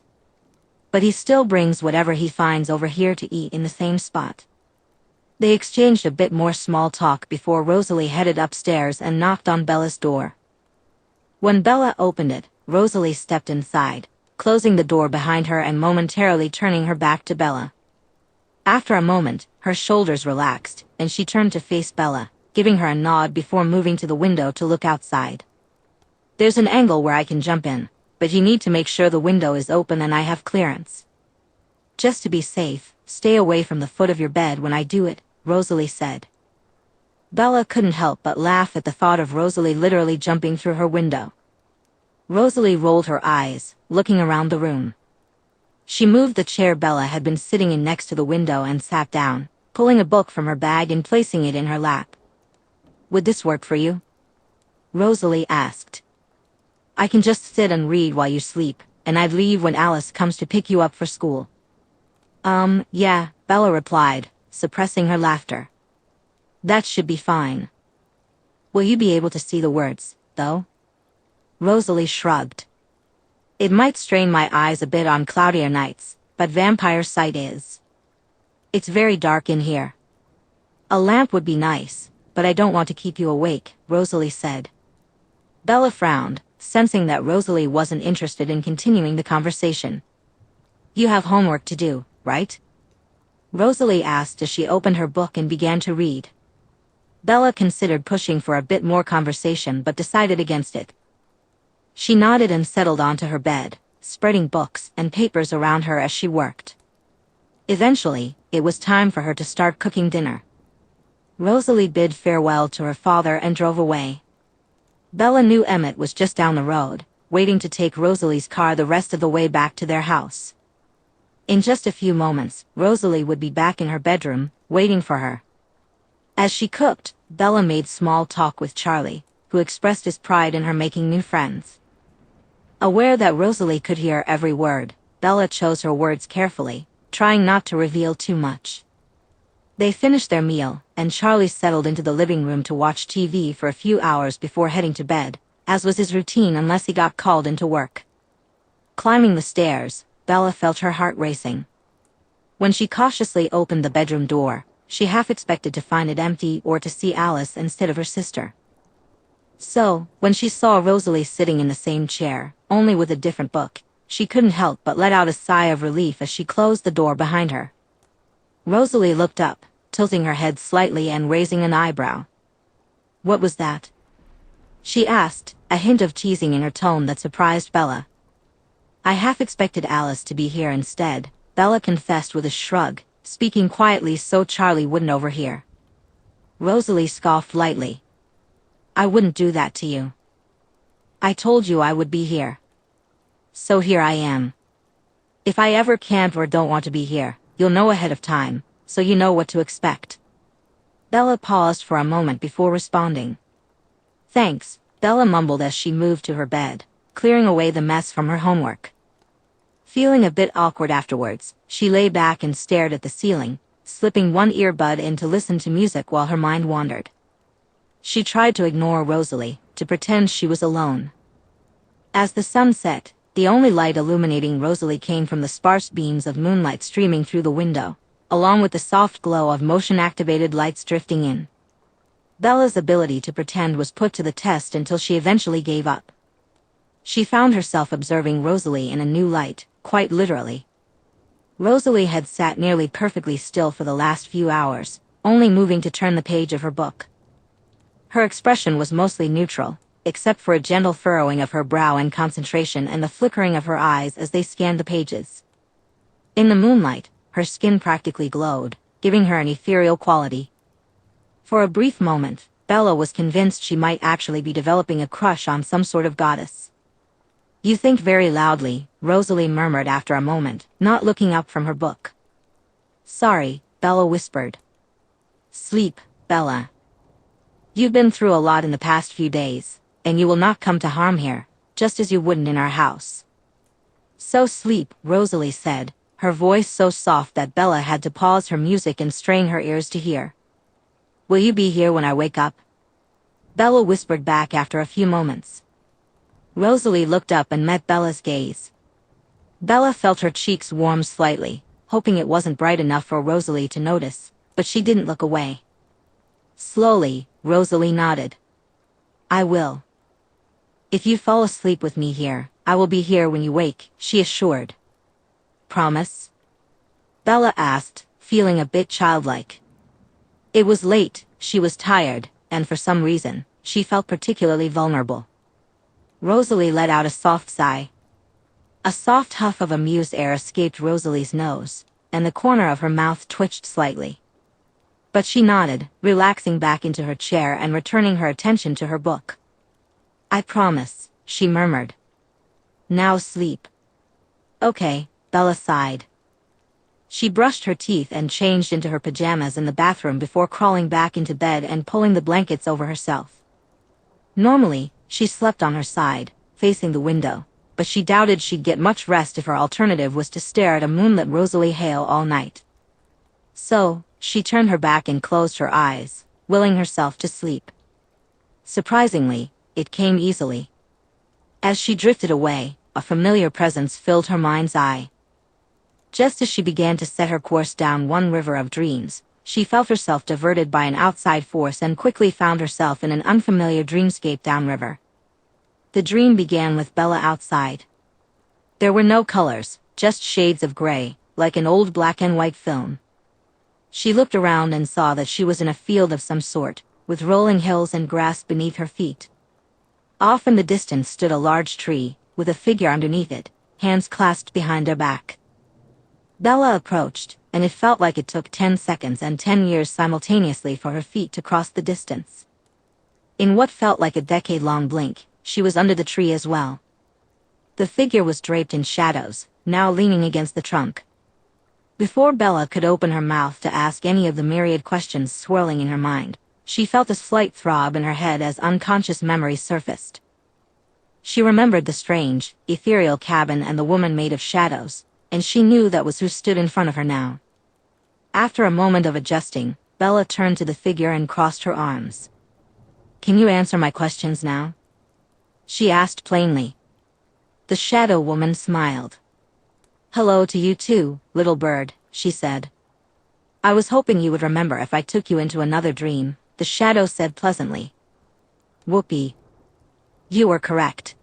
But he still brings whatever he finds over here to eat in the same spot. They exchanged a bit more small talk before Rosalie headed upstairs and knocked on Bella's door. When Bella opened it, Rosalie stepped inside, closing the door behind her and momentarily turning her back to Bella. After a moment, her shoulders relaxed, and she turned to face Bella, giving her a nod before moving to the window to look outside. "There's an angle where I can jump in, but you need to make sure the window is open and I have clearance. Just to be safe, stay away from the foot of your bed when I do it," Rosalie said. Bella couldn't help but laugh at the thought of Rosalie literally jumping through her window. Rosalie rolled her eyes, looking around the room. She moved the chair Bella had been sitting in next to the window and sat down, pulling a book from her bag and placing it in her lap. "Would this work for you?" Rosalie asked. "I can just sit and read while you sleep, and I'd leave when Alice comes to pick you up for school." Yeah," Bella replied, suppressing her laughter. "That should be fine. Will you be able to see the words, though?" Rosalie shrugged. "It might strain my eyes a bit on cloudier nights, but vampire sight is. It's very dark in here. A lamp would be nice, but I don't want to keep you awake," Rosalie said. Bella frowned, sensing that Rosalie wasn't interested in continuing the conversation. "You have homework to do, right?" Rosalie asked as she opened her book and began to read. Bella considered pushing for a bit more conversation but decided against it. She nodded and settled onto her bed, spreading books and papers around her as she worked. Eventually, it was time for her to start cooking dinner. Rosalie bid farewell to her father and drove away. Bella knew Emmett was just down the road, waiting to take Rosalie's car the rest of the way back to their house. In just a few moments, Rosalie would be back in her bedroom, waiting for her. As she cooked, Bella made small talk with Charlie, who expressed his pride in her making new friends. Aware that Rosalie could hear every word, Bella chose her words carefully, trying not to reveal too much. They finished their meal, and Charlie settled into the living room to watch TV for a few hours before heading to bed, as was his routine unless he got called into work. Climbing the stairs, Bella felt her heart racing. When she cautiously opened the bedroom door, she half expected to find it empty or to see Alice instead of her sister. So, when she saw Rosalie sitting in the same chair, only with a different book, she couldn't help but let out a sigh of relief as she closed the door behind her. Rosalie looked up, tilting her head slightly and raising an eyebrow. "What was that?" she asked, a hint of teasing in her tone that surprised Bella. "I half expected Alice to be here instead," Bella confessed with a shrug, speaking quietly so Charlie wouldn't overhear. Rosalie scoffed lightly. "I wouldn't do that to you. I told you I would be here. So here I am. If I ever can't or don't want to be here, you'll know ahead of time, so you know what to expect." Bella paused for a moment before responding. "Thanks," Bella mumbled as she moved to her bed, clearing away the mess from her homework. Feeling a bit awkward afterwards, she lay back and stared at the ceiling, slipping one earbud in to listen to music while her mind wandered. She tried to ignore Rosalie, to pretend she was alone. As the sun set, the only light illuminating Rosalie came from the sparse beams of moonlight streaming through the window, along with the soft glow of motion-activated lights drifting in. Bella's ability to pretend was put to the test until she eventually gave up. She found herself observing Rosalie in a new light, quite literally. Rosalie had sat nearly perfectly still for the last few hours, only moving to turn the page of her book. Her expression was mostly neutral, except for a gentle furrowing of her brow and concentration and the flickering of her eyes as they scanned the pages. In the moonlight, her skin practically glowed, giving her an ethereal quality. For a brief moment, Bella was convinced she might actually be developing a crush on some sort of goddess. "You think very loudly," Rosalie murmured after a moment, not looking up from her book. "Sorry," Bella whispered. "Sleep, Bella. You've been through a lot in the past few days, and you will not come to harm here, just as you wouldn't in our house." "So sleep," Rosalie said, her voice so soft that Bella had to pause her music and strain her ears to hear. "Will you be here when I wake up?" Bella whispered back after a few moments. Rosalie looked up and met Bella's gaze. Bella felt her cheeks warm slightly, hoping it wasn't bright enough for Rosalie to notice, but she didn't look away. Slowly, Rosalie nodded. "I will. If you fall asleep with me here, I will be here when you wake," she assured. "Promise?" Bella asked, feeling a bit childlike. It was late, she was tired, and for some reason, she felt particularly vulnerable. Rosalie let out a soft sigh. A soft huff of amused air escaped Rosalie's nose, and the corner of her mouth twitched slightly. But she nodded, relaxing back into her chair and returning her attention to her book. "I promise," she murmured. "Now sleep." "Okay," Bella sighed. She brushed her teeth and changed into her pajamas in the bathroom before crawling back into bed and pulling the blankets over herself. Normally, she slept on her side, facing the window, but she doubted she'd get much rest if her alternative was to stare at a moonlit Rosalie Hale all night. So, she turned her back and closed her eyes, willing herself to sleep. Surprisingly, it came easily. As she drifted away, a familiar presence filled her mind's eye. Just as she began to set her course down one river of dreams, she felt herself diverted by an outside force and quickly found herself in an unfamiliar dreamscape downriver. The dream began with Bella outside. There were no colors, just shades of gray, like an old black and white film. She looked around and saw that she was in a field of some sort, with rolling hills and grass beneath her feet. Off in the distance stood a large tree, with a figure underneath it, hands clasped behind her back. Bella approached, and it felt like it took 10 seconds and 10 years simultaneously for her feet to cross the distance. In what felt like a decade-long blink, she was under the tree as well. The figure was draped in shadows, now leaning against the trunk. Before Bella could open her mouth to ask any of the myriad questions swirling in her mind, she felt a slight throb in her head as unconscious memories surfaced. She remembered the strange, ethereal cabin and the woman made of shadows, and she knew that was who stood in front of her now. After a moment of adjusting, Bella turned to the figure and crossed her arms. "Can you answer my questions now?" she asked plainly. The shadow woman smiled. "Hello to you too, little bird," she said. "I was hoping you would remember if I took you into another dream," the shadow said pleasantly. "Whoopee. You were correct.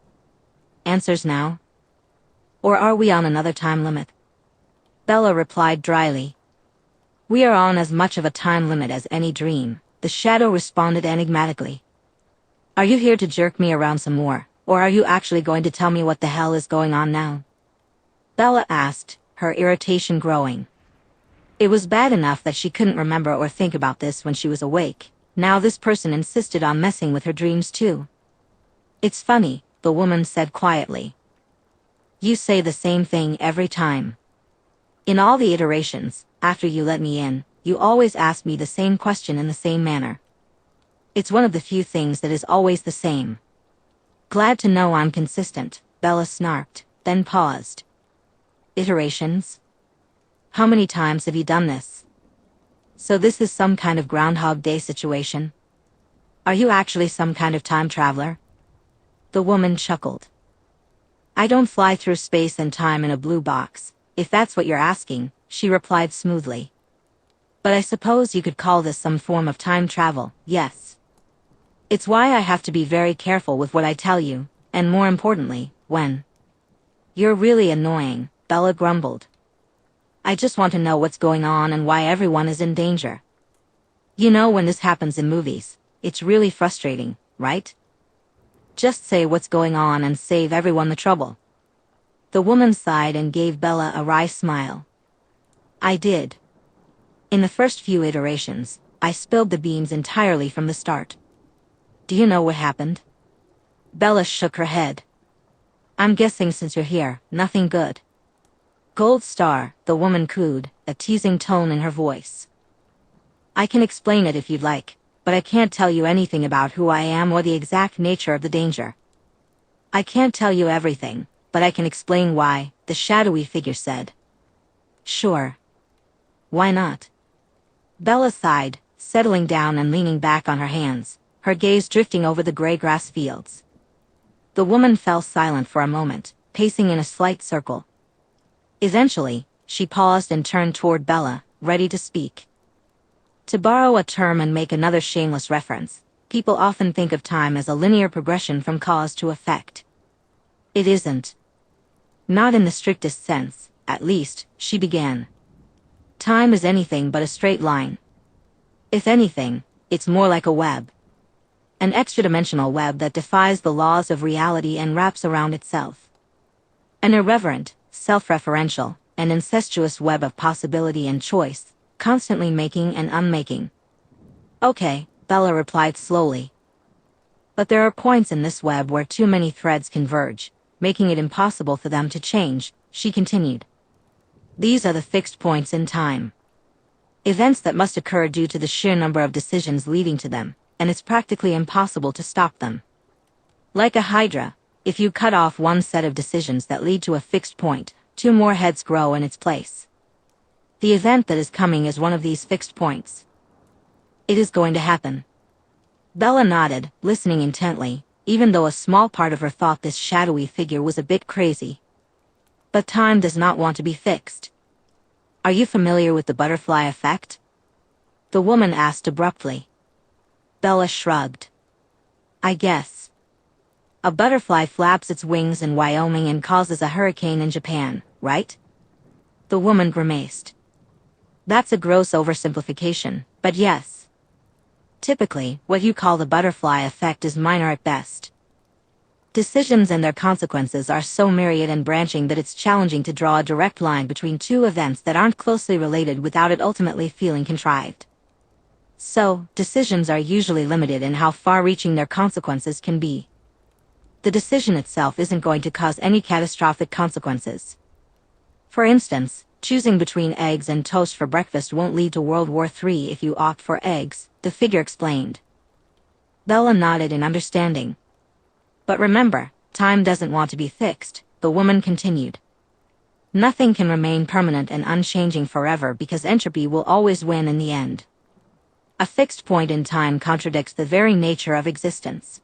Answers now? Or are we on another time limit?" Bella replied dryly. "We are on as much of a time limit as any dream," the shadow responded enigmatically. "Are you here to jerk me around some more, or are you actually going to tell me what the hell is going on now?" Bella asked, her irritation growing. It was bad enough that she couldn't remember or think about this when she was awake. Now this person insisted on messing with her dreams too. "It's funny," the woman said quietly. "You say the same thing every time. In all the iterations, after you let me in, you always ask me the same question in the same manner. It's one of the few things that is always the same." "Glad to know I'm consistent," Bella snarked, then paused. "Iterations? How many times have you done this? So this is some kind of Groundhog Day situation? Are you actually some kind of time traveler?" The woman chuckled. "I don't fly through space and time in a blue box, if that's what you're asking," she replied smoothly. "But I suppose you could call this some form of time travel, yes. It's why I have to be very careful with what I tell you, and more importantly, when." "You're really annoying," Bella grumbled. "I just want to know what's going on and why everyone is in danger. You know when this happens in movies, It's really frustrating, right? Just say what's going on and save everyone the trouble. The woman sighed and gave Bella a wry smile. I did. In the first few iterations, I spilled the beans entirely from the start. Do you know what happened? Bella shook her head. I'm guessing since you're here, nothing good. Gold star, the woman cooed, a teasing tone in her voice. I can explain it if you'd like, but I can't tell you anything about who I am or the exact nature of the danger. I can't tell you everything, but I can explain why, the shadowy figure said. Sure. Why not? Bella sighed, settling down and leaning back on her hands, her gaze drifting over the gray grass fields. The woman fell silent for a moment, pacing in a slight circle. Eventually, she paused and turned toward Bella, ready to speak. To borrow a term and make another shameless reference, people often think of time as a linear progression from cause to effect. It isn't. Not in the strictest sense, at least, she began. Time is anything but a straight line. If anything, it's more like a web. An extra-dimensional web that defies the laws of reality and wraps around itself. An irreverent, self-referential, and incestuous web of possibility and choice, constantly making and unmaking. Okay, Bella replied slowly. But there are points in this web where too many threads converge, making it impossible for them to change, she continued. These are the fixed points in time. Events that must occur due to the sheer number of decisions leading to them, and it's practically impossible to stop them. Like a hydra, if you cut off one set of decisions that lead to a fixed point, two more heads grow in its place. The event that is coming is one of these fixed points. It is going to happen. Bella nodded, listening intently, even though a small part of her thought this shadowy figure was a bit crazy. But time does not want to be fixed. Are you familiar with the butterfly effect? The woman asked abruptly. Bella shrugged. I guess. A butterfly flaps its wings in Wyoming and causes a hurricane in Japan, right? The woman grimaced. That's a gross oversimplification, but yes. Typically, what you call the butterfly effect is minor at best. Decisions and their consequences are so myriad and branching that it's challenging to draw a direct line between two events that aren't closely related without it ultimately feeling contrived. So, decisions are usually limited in how far-reaching their consequences can be. The decision itself isn't going to cause any catastrophic consequences. For instance, choosing between eggs and toast for breakfast won't lead to World War III if you opt for eggs, the figure explained. Bella nodded in understanding. But remember, time doesn't want to be fixed, the woman continued. Nothing can remain permanent and unchanging forever because entropy will always win in the end. A fixed point in time contradicts the very nature of existence.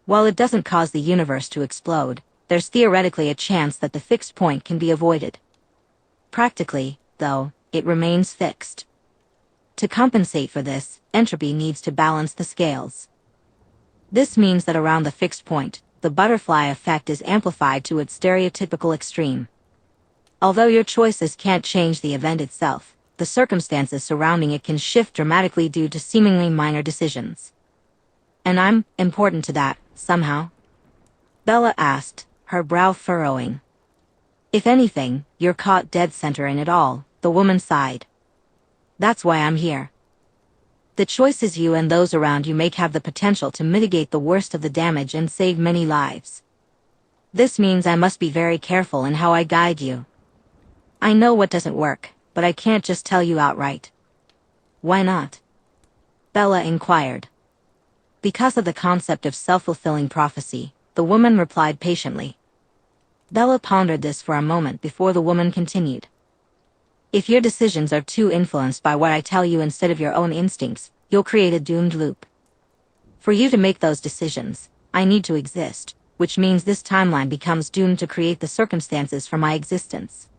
While it doesn't cause the universe to explode, there's theoretically a chance that the fixed point can be avoided. Practically, though, it remains fixed. To compensate for this, entropy needs to balance the scales. This means that around the fixed point, the butterfly effect is amplified to its stereotypical extreme. Although your choices can't change the event itself, the circumstances surrounding it can shift dramatically due to seemingly minor decisions. And I'm important to that, somehow? Bella asked, her brow furrowing. If anything, you're caught dead center in it all, the woman sighed. That's why I'm here. The choices you and those around you make have the potential to mitigate the worst of the damage and save many lives. This means I must be very careful in how I guide you. I know what doesn't work, but I can't just tell you outright. Why not? Bella inquired. Because of the concept of self-fulfilling prophecy, the woman replied patiently. Bella pondered this for a moment before the woman continued. If your decisions are too influenced by what I tell you instead of your own instincts, you'll create a doomed loop. For you to make those decisions, I need to exist, which means this timeline becomes doomed to create the circumstances for my existence.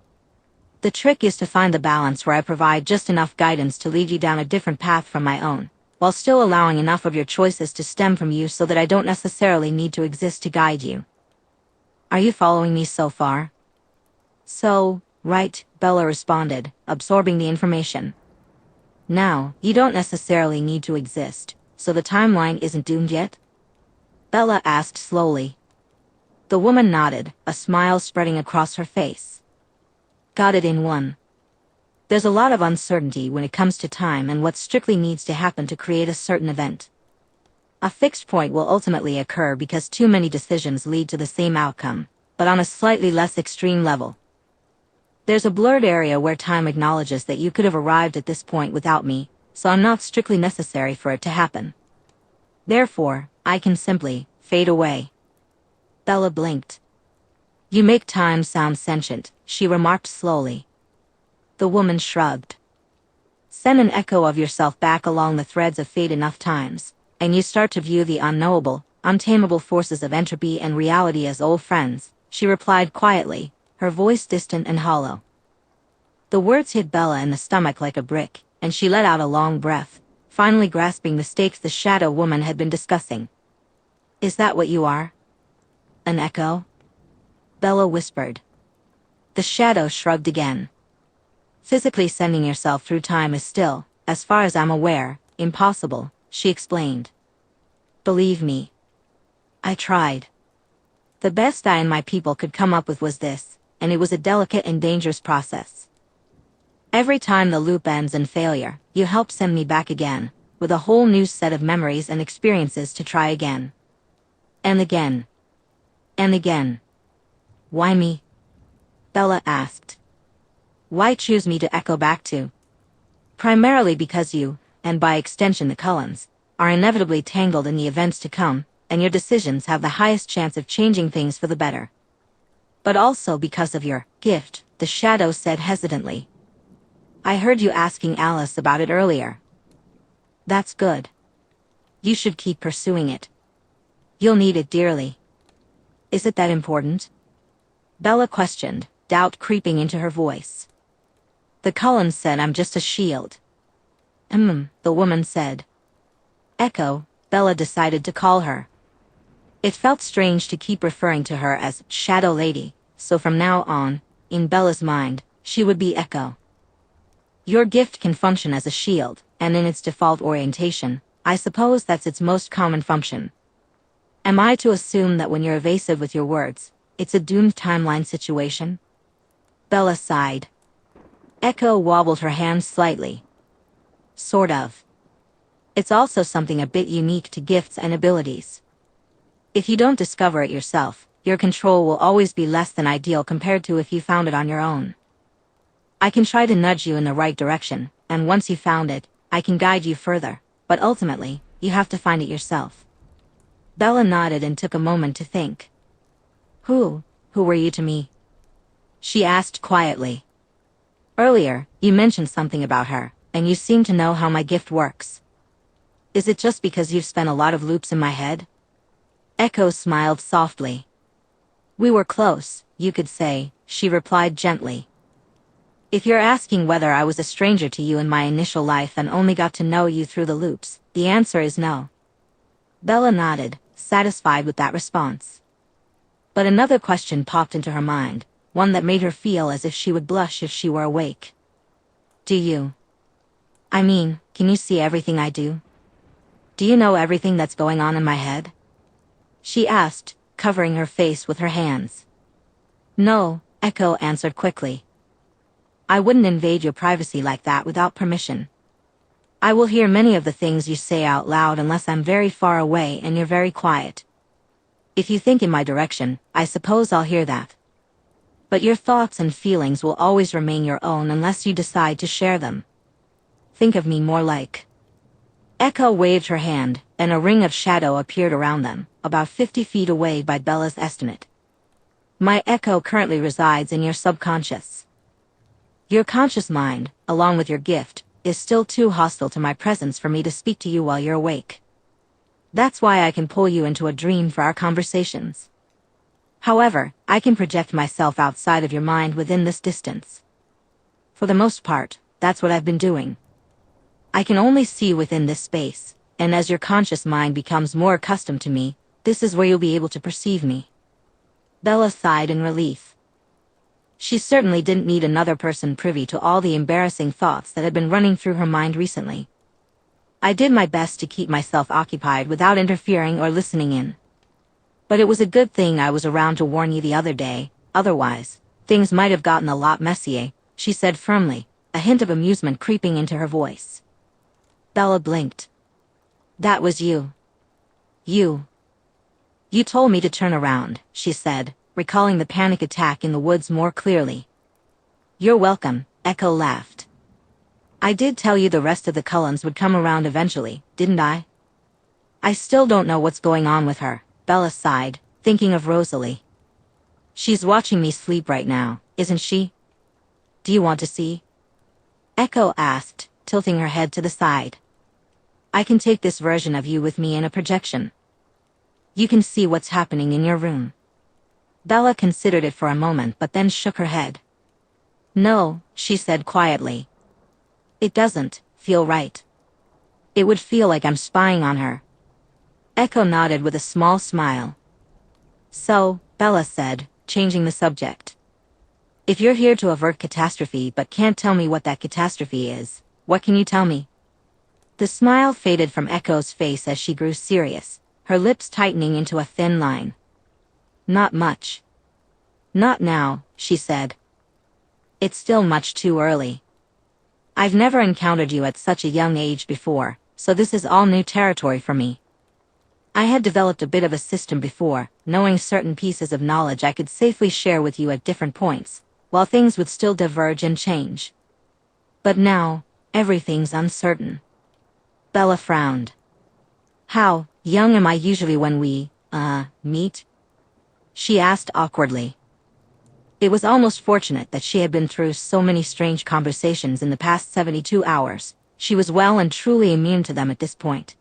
The trick is to find the balance where I provide just enough guidance to lead you down a different path from my own, while still allowing enough of your choices to stem from you so that I don't necessarily need to exist to guide you. Are you following me so far? So, right, Bella responded, absorbing the information. Now, you don't necessarily need to exist, so the timeline isn't doomed yet? Bella asked slowly. The woman nodded, a smile spreading across her face. Got it in one. There's a lot of uncertainty when it comes to time and what strictly needs to happen to create a certain event. A fixed point will ultimately occur because too many decisions lead to the same outcome, but on a slightly less extreme level. There's a blurred area where time acknowledges that you could have arrived at this point without me, so I'm not strictly necessary for it to happen. Therefore, I can simply fade away. Bella blinked. You make time sound sentient, she remarked slowly. The woman shrugged. Send an echo of yourself back along the threads of fate enough times, and you start to view the unknowable, untamable forces of entropy and reality as old friends, she replied quietly, her voice distant and hollow. The words hit Bella in the stomach like a brick, and she let out a long breath, finally grasping the stakes the shadow woman had been discussing. Is that what you are? An echo? Bella whispered. The shadow shrugged again. Physically sending yourself through time is still, as far as I'm aware, impossible, she explained. Believe me. I tried. The best I and my people could come up with was this, and it was a delicate and dangerous process. Every time the loop ends in failure, you help send me back again, with a whole new set of memories and experiences to try again. And again. And again. Why me? Bella asked. Why choose me to echo back to? Primarily because you, and by extension the Cullens, are inevitably tangled in the events to come, and your decisions have the highest chance of changing things for the better. But also because of your gift, the shadow said hesitantly. I heard you asking Alice about it earlier. That's good. You should keep pursuing it. You'll need it dearly. Is it that important? Bella questioned, doubt creeping into her voice. The Cullens said I'm just a shield. The woman said. Echo, Bella decided to call her. It felt strange to keep referring to her as Shadow Lady, so from now on, in Bella's mind, she would be Echo. Your gift can function as a shield, and in its default orientation, I suppose that's its most common function. Am I to assume that when you're evasive with your words, it's a doomed timeline situation? Bella sighed. Echo wobbled her hands slightly. Sort of. It's also something a bit unique to gifts and abilities. If you don't discover it yourself, your control will always be less than ideal compared to if you found it on your own. I can try to nudge you in the right direction, and once you found it, I can guide you further, but ultimately, you have to find it yourself. Bella nodded and took a moment to think. Who were you to me? She asked quietly. Earlier, you mentioned something about her, and you seem to know how my gift works. Is it just because you've spent a lot of loops in my head? Echo smiled softly. We were close, you could say, she replied gently. If you're asking whether I was a stranger to you in my initial life and only got to know you through the loops, the answer is no. Bella nodded, satisfied with that response. But another question popped into her mind, one that made her feel as if she would blush if she were awake. Do you? I mean, can you see everything I do? Do you know everything that's going on in my head? She asked, covering her face with her hands. No, Echo answered quickly. I wouldn't invade your privacy like that without permission. I will hear many of the things you say out loud unless I'm very far away and you're very quiet. If you think in my direction, I suppose I'll hear that. But your thoughts and feelings will always remain your own unless you decide to share them. Think of me more like... Echo waved her hand, and a ring of shadow appeared around them, about 50 feet away by Bella's estimate. My Echo currently resides in your subconscious. Your conscious mind, along with your gift, is still too hostile to my presence for me to speak to you while you're awake. That's why I can pull you into a dream for our conversations. However, I can project myself outside of your mind within this distance. For the most part, that's what I've been doing. I can only see within this space, and as your conscious mind becomes more accustomed to me, this is where you'll be able to perceive me. Bella sighed in relief. She certainly didn't need another person privy to all the embarrassing thoughts that had been running through her mind recently. I did my best to keep myself occupied without interfering or listening in. But it was a good thing I was around to warn you the other day, otherwise, things might have gotten a lot messier, she said firmly, a hint of amusement creeping into her voice. Bella blinked. That was you. You. You told me to turn around, she said, recalling the panic attack in the woods more clearly. You're welcome, Echo laughed. I did tell you the rest of the Cullens would come around eventually, didn't I? I still don't know what's going on with her, Bella sighed, thinking of Rosalie. She's watching me sleep right now, isn't she? Do you want to see? Echo asked, tilting her head to the side. I can take this version of you with me in a projection. You can see what's happening in your room. Bella considered it for a moment but then shook her head. No, she said quietly. It doesn't feel right. It would feel like I'm spying on her. Echo nodded with a small smile. So, Bella said, changing the subject. If you're here to avert catastrophe but can't tell me what that catastrophe is, what can you tell me? The smile faded from Echo's face as she grew serious, her lips tightening into a thin line. Not much. Not now, she said. It's still much too early. I've never encountered you at such a young age before, so this is all new territory for me. I had developed a bit of a system before, knowing certain pieces of knowledge I could safely share with you at different points, while things would still diverge and change. But now, everything's uncertain. Bella frowned. How young am I usually when we, meet? She asked awkwardly. It was almost fortunate that she had been through so many strange conversations in the past 72 hours. She was well and truly immune to them at this point.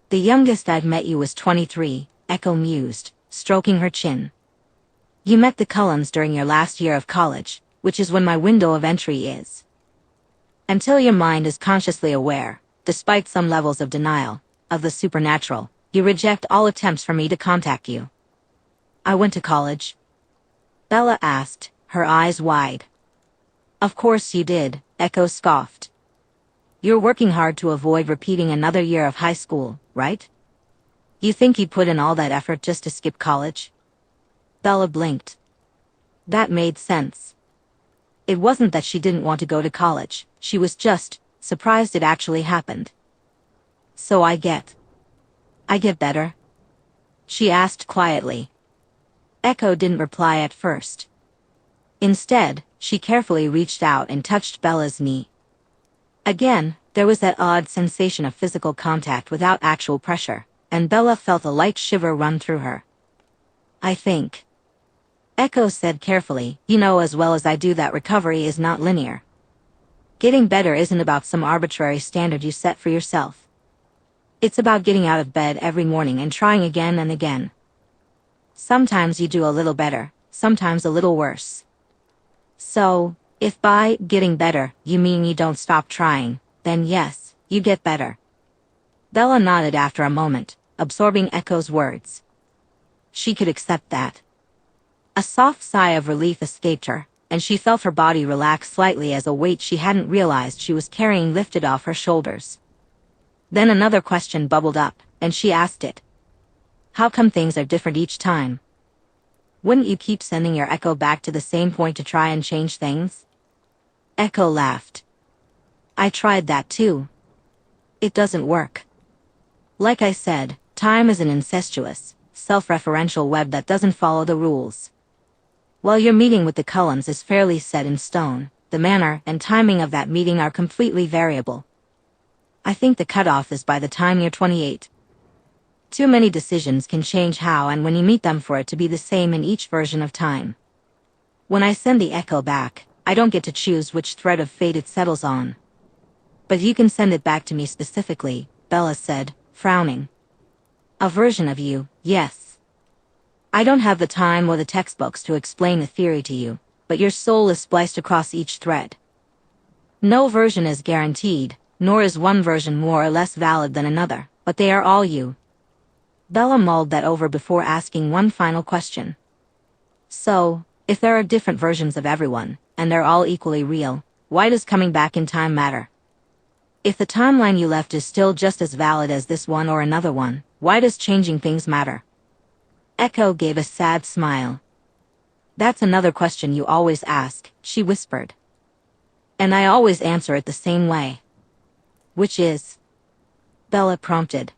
The youngest I'd met you was 23, Echo mused, stroking her chin. You met the Cullens during your last year of college, which is when my window of entry is. Until your mind is consciously aware, despite some levels of denial, of the supernatural, you reject all attempts for me to contact you. I went to college. Bella asked, her eyes wide. Of course you did, Echo scoffed. You're working hard to avoid repeating another year of high school, right? You think you put in all that effort just to skip college? Bella blinked. That made sense. It wasn't that she didn't want to go to college, she was just surprised it actually happened. So I get better? She asked quietly. Echo didn't reply at first. Instead, she carefully reached out and touched Bella's knee. Again, there was that odd sensation of physical contact without actual pressure, and Bella felt a light shiver run through her. I think. Echo said carefully, you know as well as I do that recovery is not linear. Getting better isn't about some arbitrary standard you set for yourself. It's about getting out of bed every morning and trying again and again. Sometimes you do a little better, sometimes a little worse. So, if by getting better you mean you don't stop trying, then yes, you get better. Bella nodded after a moment, absorbing Echo's words. She could accept that. A soft sigh of relief escaped her, and she felt her body relax slightly as a weight she hadn't realized she was carrying lifted off her shoulders. Then another question bubbled up, and she asked it. How come things are different each time? Wouldn't you keep sending your Echo back to the same point to try and change things? Echo laughed. I tried that too. It doesn't work. Like I said, time is an incestuous, self-referential web that doesn't follow the rules. While your meeting with the Cullens is fairly set in stone, the manner and timing of that meeting are completely variable. I think the cutoff is by the time you're 28. Too many decisions can change how and when you meet them for it to be the same in each version of time. When I send the Echo back, I don't get to choose which thread of fate it settles on. But you can send it back to me specifically, Bella said, frowning. A version of you, yes. I don't have the time or the textbooks to explain the theory to you, but your soul is spliced across each thread. No version is guaranteed, nor is one version more or less valid than another, but they are all you. Bella mulled that over before asking one final question. So, if there are different versions of everyone, and they're all equally real, why does coming back in time matter? If the timeline you left is still just as valid as this one or another one, why does changing things matter? Echo gave a sad smile. That's another question you always ask, she whispered. And I always answer it the same way. Which is? Bella prompted.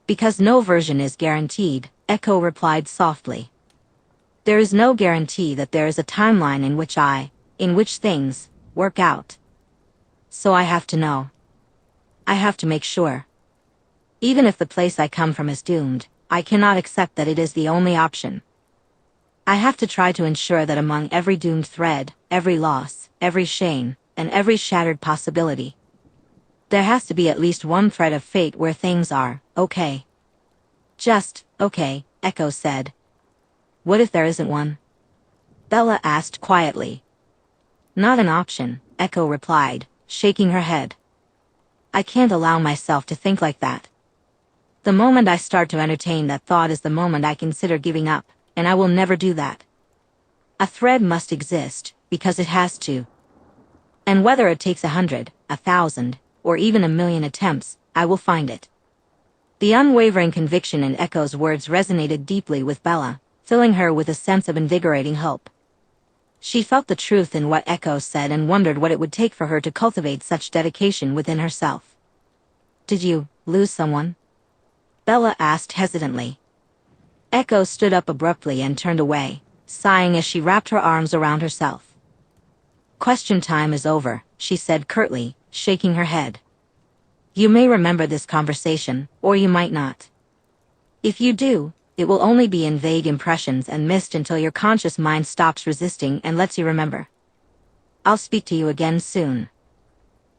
Because no version is guaranteed, Echo replied softly. There is no guarantee that there is a timeline in which things work out. So I have to know. I have to make sure. Even if the place I come from is doomed, I cannot accept that it is the only option. I have to try to ensure that among every doomed thread, every loss, every shame, and every shattered possibility, there has to be at least one thread of fate where things are okay. Just okay, Echo said. What if there isn't one? Bella asked quietly. Not an option, Echo replied, shaking her head. I can't allow myself to think like that. The moment I start to entertain that thought is the moment I consider giving up, and I will never do that. A thread must exist, because it has to. And whether it takes 100, 1,000, or even 1,000,000 attempts, I will find it. The unwavering conviction in Echo's words resonated deeply with Bella, filling her with a sense of invigorating hope. She felt the truth in what Echo said and wondered what it would take for her to cultivate such dedication within herself. Did you lose someone? Bella asked hesitantly. Echo stood up abruptly and turned away, sighing as she wrapped her arms around herself. Question time is over, she said curtly, shaking her head. You may remember this conversation, or you might not. If you do, it will only be in vague impressions and mist until your conscious mind stops resisting and lets you remember. I'll speak to you again soon.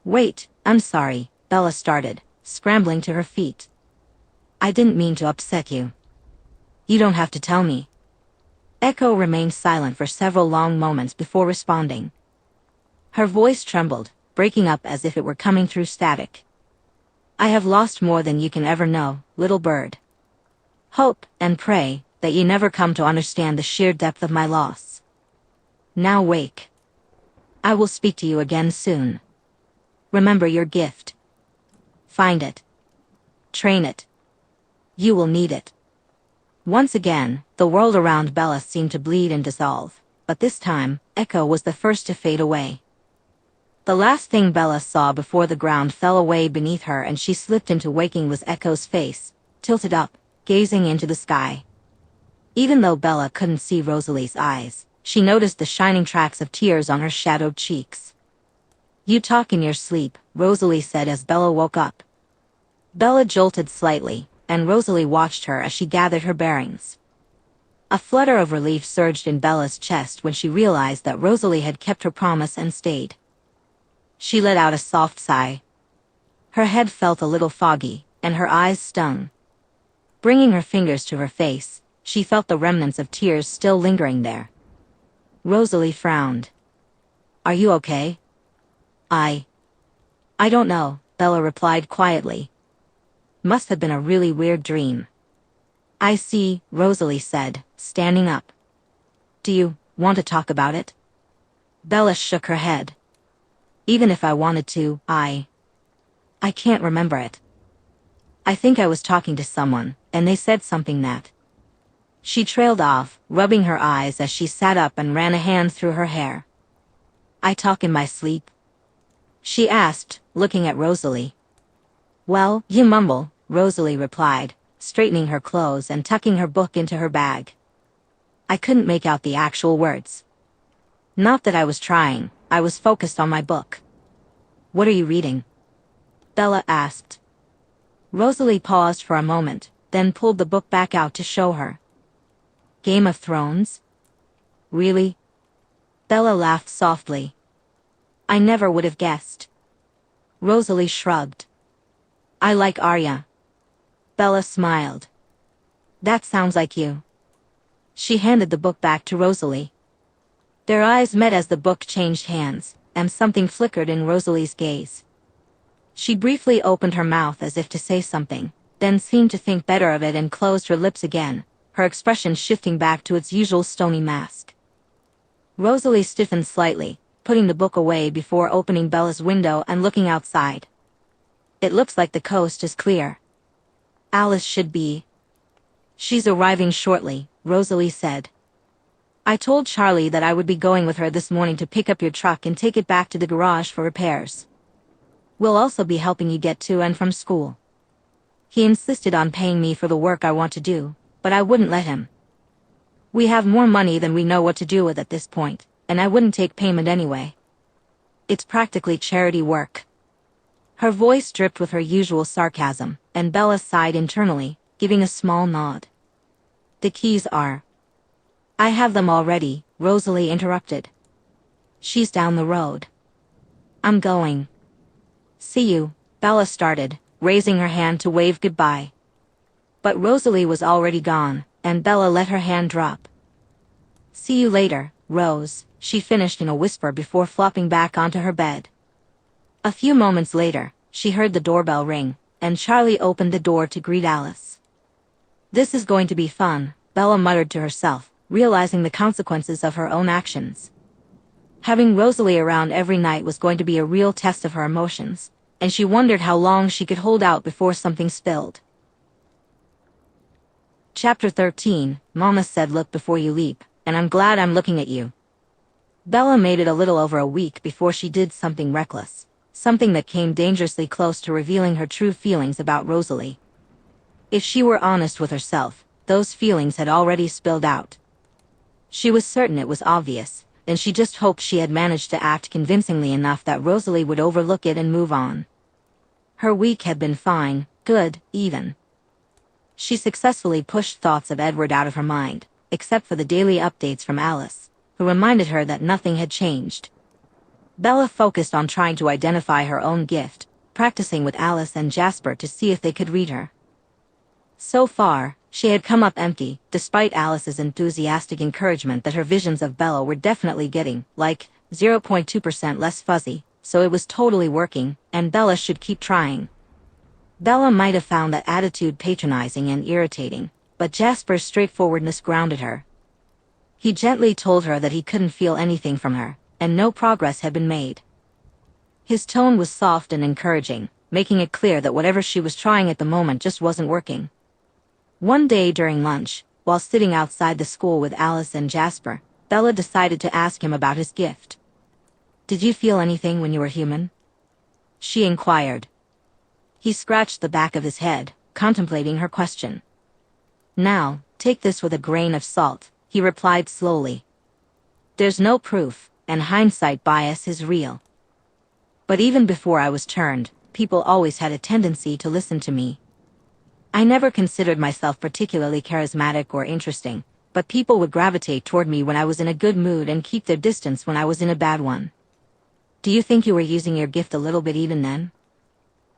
Wait, I'm sorry, Bella started, scrambling to her feet. I didn't mean to upset you. You don't have to tell me. Echo remained silent for several long moments before responding. Her voice trembled, breaking up as if it were coming through static. I have lost more than you can ever know, little bird. Hope and pray that you never come to understand the sheer depth of my loss. Now wake. I will speak to you again soon. Remember your gift. Find it. Train it. You will need it. Once again, the world around Bella seemed to bleed and dissolve, but this time, Echo was the first to fade away. The last thing Bella saw before the ground fell away beneath her and she slipped into waking was Echo's face, tilted up, gazing into the sky. Even though Bella couldn't see Rosalie's eyes, she noticed the shining tracks of tears on her shadowed cheeks. You talk in your sleep, Rosalie said as Bella woke up. Bella jolted slightly, and Rosalie watched her as she gathered her bearings. A flutter of relief surged in Bella's chest when she realized that Rosalie had kept her promise and stayed. She let out a soft sigh. Her head felt a little foggy, and her eyes stung. Bringing her fingers to her face, she felt the remnants of tears still lingering there. Rosalie frowned. Are you okay? I don't know, Bella replied quietly. Must have been a really weird dream. I see, Rosalie said, standing up. Do you want to talk about it? Bella shook her head. Even if I wanted to, I can't remember it. I think I was talking to someone, and they said something that. She trailed off, rubbing her eyes as she sat up and ran a hand through her hair. I talk in my sleep? She asked, looking at Rosalie. Well, you mumble, Rosalie replied, straightening her clothes and tucking her book into her bag. I couldn't make out the actual words. Not that I was trying, I was focused on my book. What are you reading? Bella asked. Rosalie paused for a moment, then pulled the book back out to show her. Game of Thrones? Really? Bella laughed softly. I never would have guessed. Rosalie shrugged. I like Arya. Bella smiled. That sounds like you. She handed the book back to Rosalie. Their eyes met as the book changed hands, and something flickered in Rosalie's gaze. She briefly opened her mouth as if to say something, then seemed to think better of it and closed her lips again, her expression shifting back to its usual stony mask. Rosalie stiffened slightly, putting the book away before opening Bella's window and looking outside. It looks like the coast is clear. Alice should be. She's arriving shortly, Rosalie said. I told Charlie that I would be going with her this morning to pick up your truck and take it back to the garage for repairs. We'll also be helping you get to and from school. He insisted on paying me for the work I want to do, but I wouldn't let him. We have more money than we know what to do with at this point, and I wouldn't take payment anyway. It's practically charity work. Her voice dripped with her usual sarcasm, and Bella sighed internally, giving a small nod. The keys are. I have them already, Rosalie interrupted. She's down the road. I'm going. See you, Bella started, raising her hand to wave goodbye. But Rosalie was already gone, and Bella let her hand drop. See you later, Rose, she finished in a whisper before flopping back onto her bed. A few moments later, she heard the doorbell ring, and Charlie opened the door to greet Alice. This is going to be fun, Bella muttered to herself, realizing the consequences of her own actions. Having Rosalie around every night was going to be a real test of her emotions, and she wondered how long she could hold out before something spilled. Chapter 13, Mama said look before you leap, and I'm glad I'm looking at you. Bella made it a little over a week before she did something reckless, something that came dangerously close to revealing her true feelings about Rosalie. If she were honest with herself, those feelings had already spilled out. She was certain it was obvious, and she just hoped she had managed to act convincingly enough that Rosalie would overlook it and move on. Her week had been fine, good, even. She successfully pushed thoughts of Edward out of her mind, except for the daily updates from Alice, who reminded her that nothing had changed. Bella focused on trying to identify her own gift, practicing with Alice and Jasper to see if they could read her. So far, she had come up empty, despite Alice's enthusiastic encouragement that her visions of Bella were definitely getting, 0.2% less fuzzy, so it was totally working, and Bella should keep trying. Bella might have found that attitude patronizing and irritating, but Jasper's straightforwardness grounded her. He gently told her that he couldn't feel anything from her, and no progress had been made. His tone was soft and encouraging, making it clear that whatever she was trying at the moment just wasn't working. One day during lunch, while sitting outside the school with Alice and Jasper, Bella decided to ask him about his gift. Did you feel anything when you were human? She inquired. He scratched the back of his head, contemplating her question. Now, take this with a grain of salt, he replied slowly. There's no proof, and hindsight bias is real. But even before I was turned, people always had a tendency to listen to me. I never considered myself particularly charismatic or interesting, but people would gravitate toward me when I was in a good mood and keep their distance when I was in a bad one. Do you think you were using your gift a little bit even then?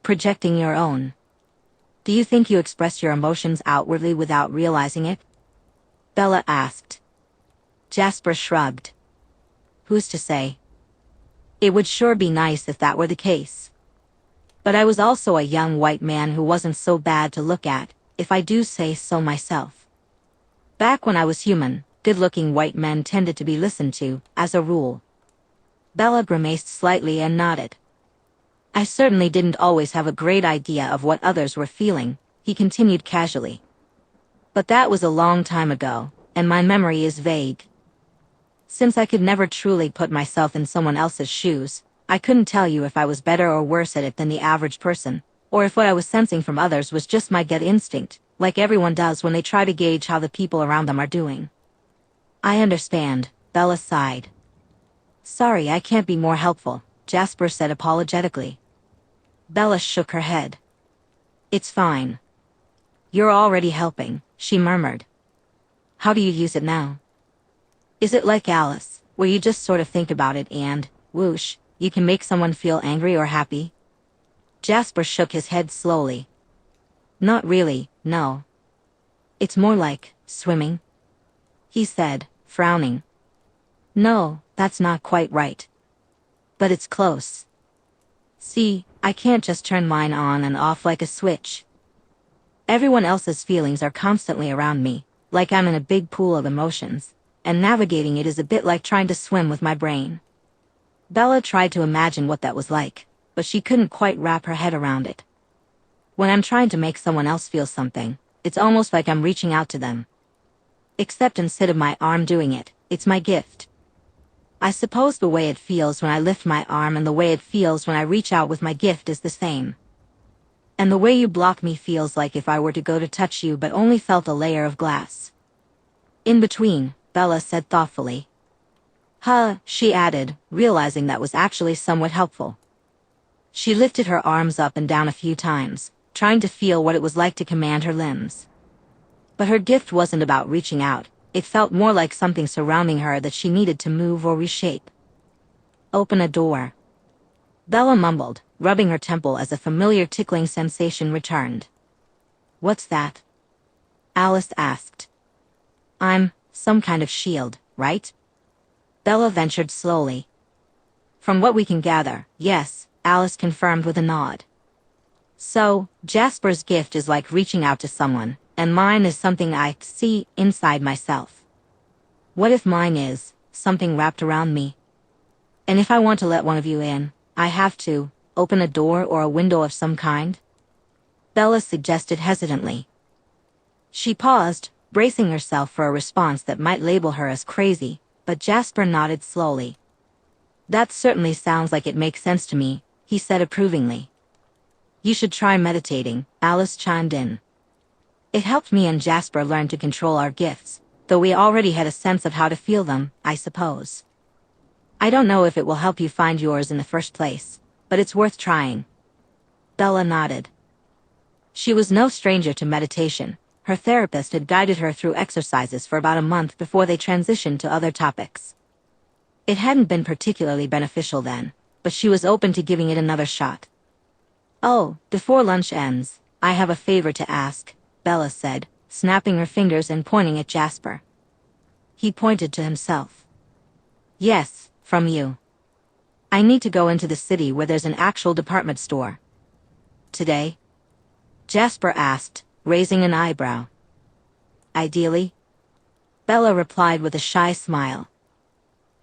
Projecting your own. Do you think you express your emotions outwardly without realizing it? Bella asked. Jasper shrugged. Who's to say? It would sure be nice if that were the case. But I was also a young white man who wasn't so bad to look at, if I do say so myself. Back when I was human, good-looking white men tended to be listened to, as a rule. Bella grimaced slightly and nodded. I certainly didn't always have a great idea of what others were feeling, he continued casually. But that was a long time ago, and my memory is vague. Since I could never truly put myself in someone else's shoes, I couldn't tell you if I was better or worse at it than the average person, or if what I was sensing from others was just my gut instinct, like everyone does when they try to gauge how the people around them are doing. I understand, Bella sighed. Sorry I can't be more helpful, Jasper said apologetically. Bella shook her head. It's fine. You're already helping, she murmured. How do you use it now? Is it like Alice, where you just sort of think about it and, whoosh, you can make someone feel angry or happy? Jasper shook his head slowly. Not really, no. It's more like swimming, he said, frowning. No, that's not quite right. But it's close. See, I can't just turn mine on and off like a switch. Everyone else's feelings are constantly around me, like I'm in a big pool of emotions, and navigating it is a bit like trying to swim with my brain. Bella tried to imagine what that was like, but she couldn't quite wrap her head around it. When I'm trying to make someone else feel something, it's almost like I'm reaching out to them. Except instead of my arm doing it, it's my gift. I suppose the way it feels when I lift my arm and the way it feels when I reach out with my gift is the same. And the way you block me feels like if I were to go to touch you but only felt a layer of glass in between, Bella said thoughtfully. Huh, she added, realizing that was actually somewhat helpful. She lifted her arms up and down a few times, trying to feel what it was like to command her limbs. But her gift wasn't about reaching out, it felt more like something surrounding her that she needed to move or reshape. Open a door. Bella mumbled, rubbing her temple as a familiar tickling sensation returned. What's that? Alice asked. I'm some kind of shield, right? Bella ventured slowly. From what we can gather, yes, Alice confirmed with a nod. So, Jasper's gift is like reaching out to someone, and mine is something I see inside myself. What if mine is something wrapped around me? And if I want to let one of you in, I have to open a door or a window of some kind? Bella suggested hesitantly. She paused, bracing herself for a response that might label her as crazy, but Jasper nodded slowly. That certainly sounds like it makes sense to me, he said approvingly. You should try meditating, Alice chimed in. It helped me and Jasper learn to control our gifts, though we already had a sense of how to feel them, I suppose. I don't know if it will help you find yours in the first place, but it's worth trying. Bella nodded. She was no stranger to meditation. Her therapist had guided her through exercises for about a month before they transitioned to other topics. It hadn't been particularly beneficial then, but she was open to giving it another shot. Oh, before lunch ends, I have a favor to ask, Bella said, snapping her fingers and pointing at Jasper. He pointed to himself. Yes, from you. I need to go into the city where there's an actual department store. Today? Jasper asked, raising an eyebrow. Ideally? Bella replied with a shy smile.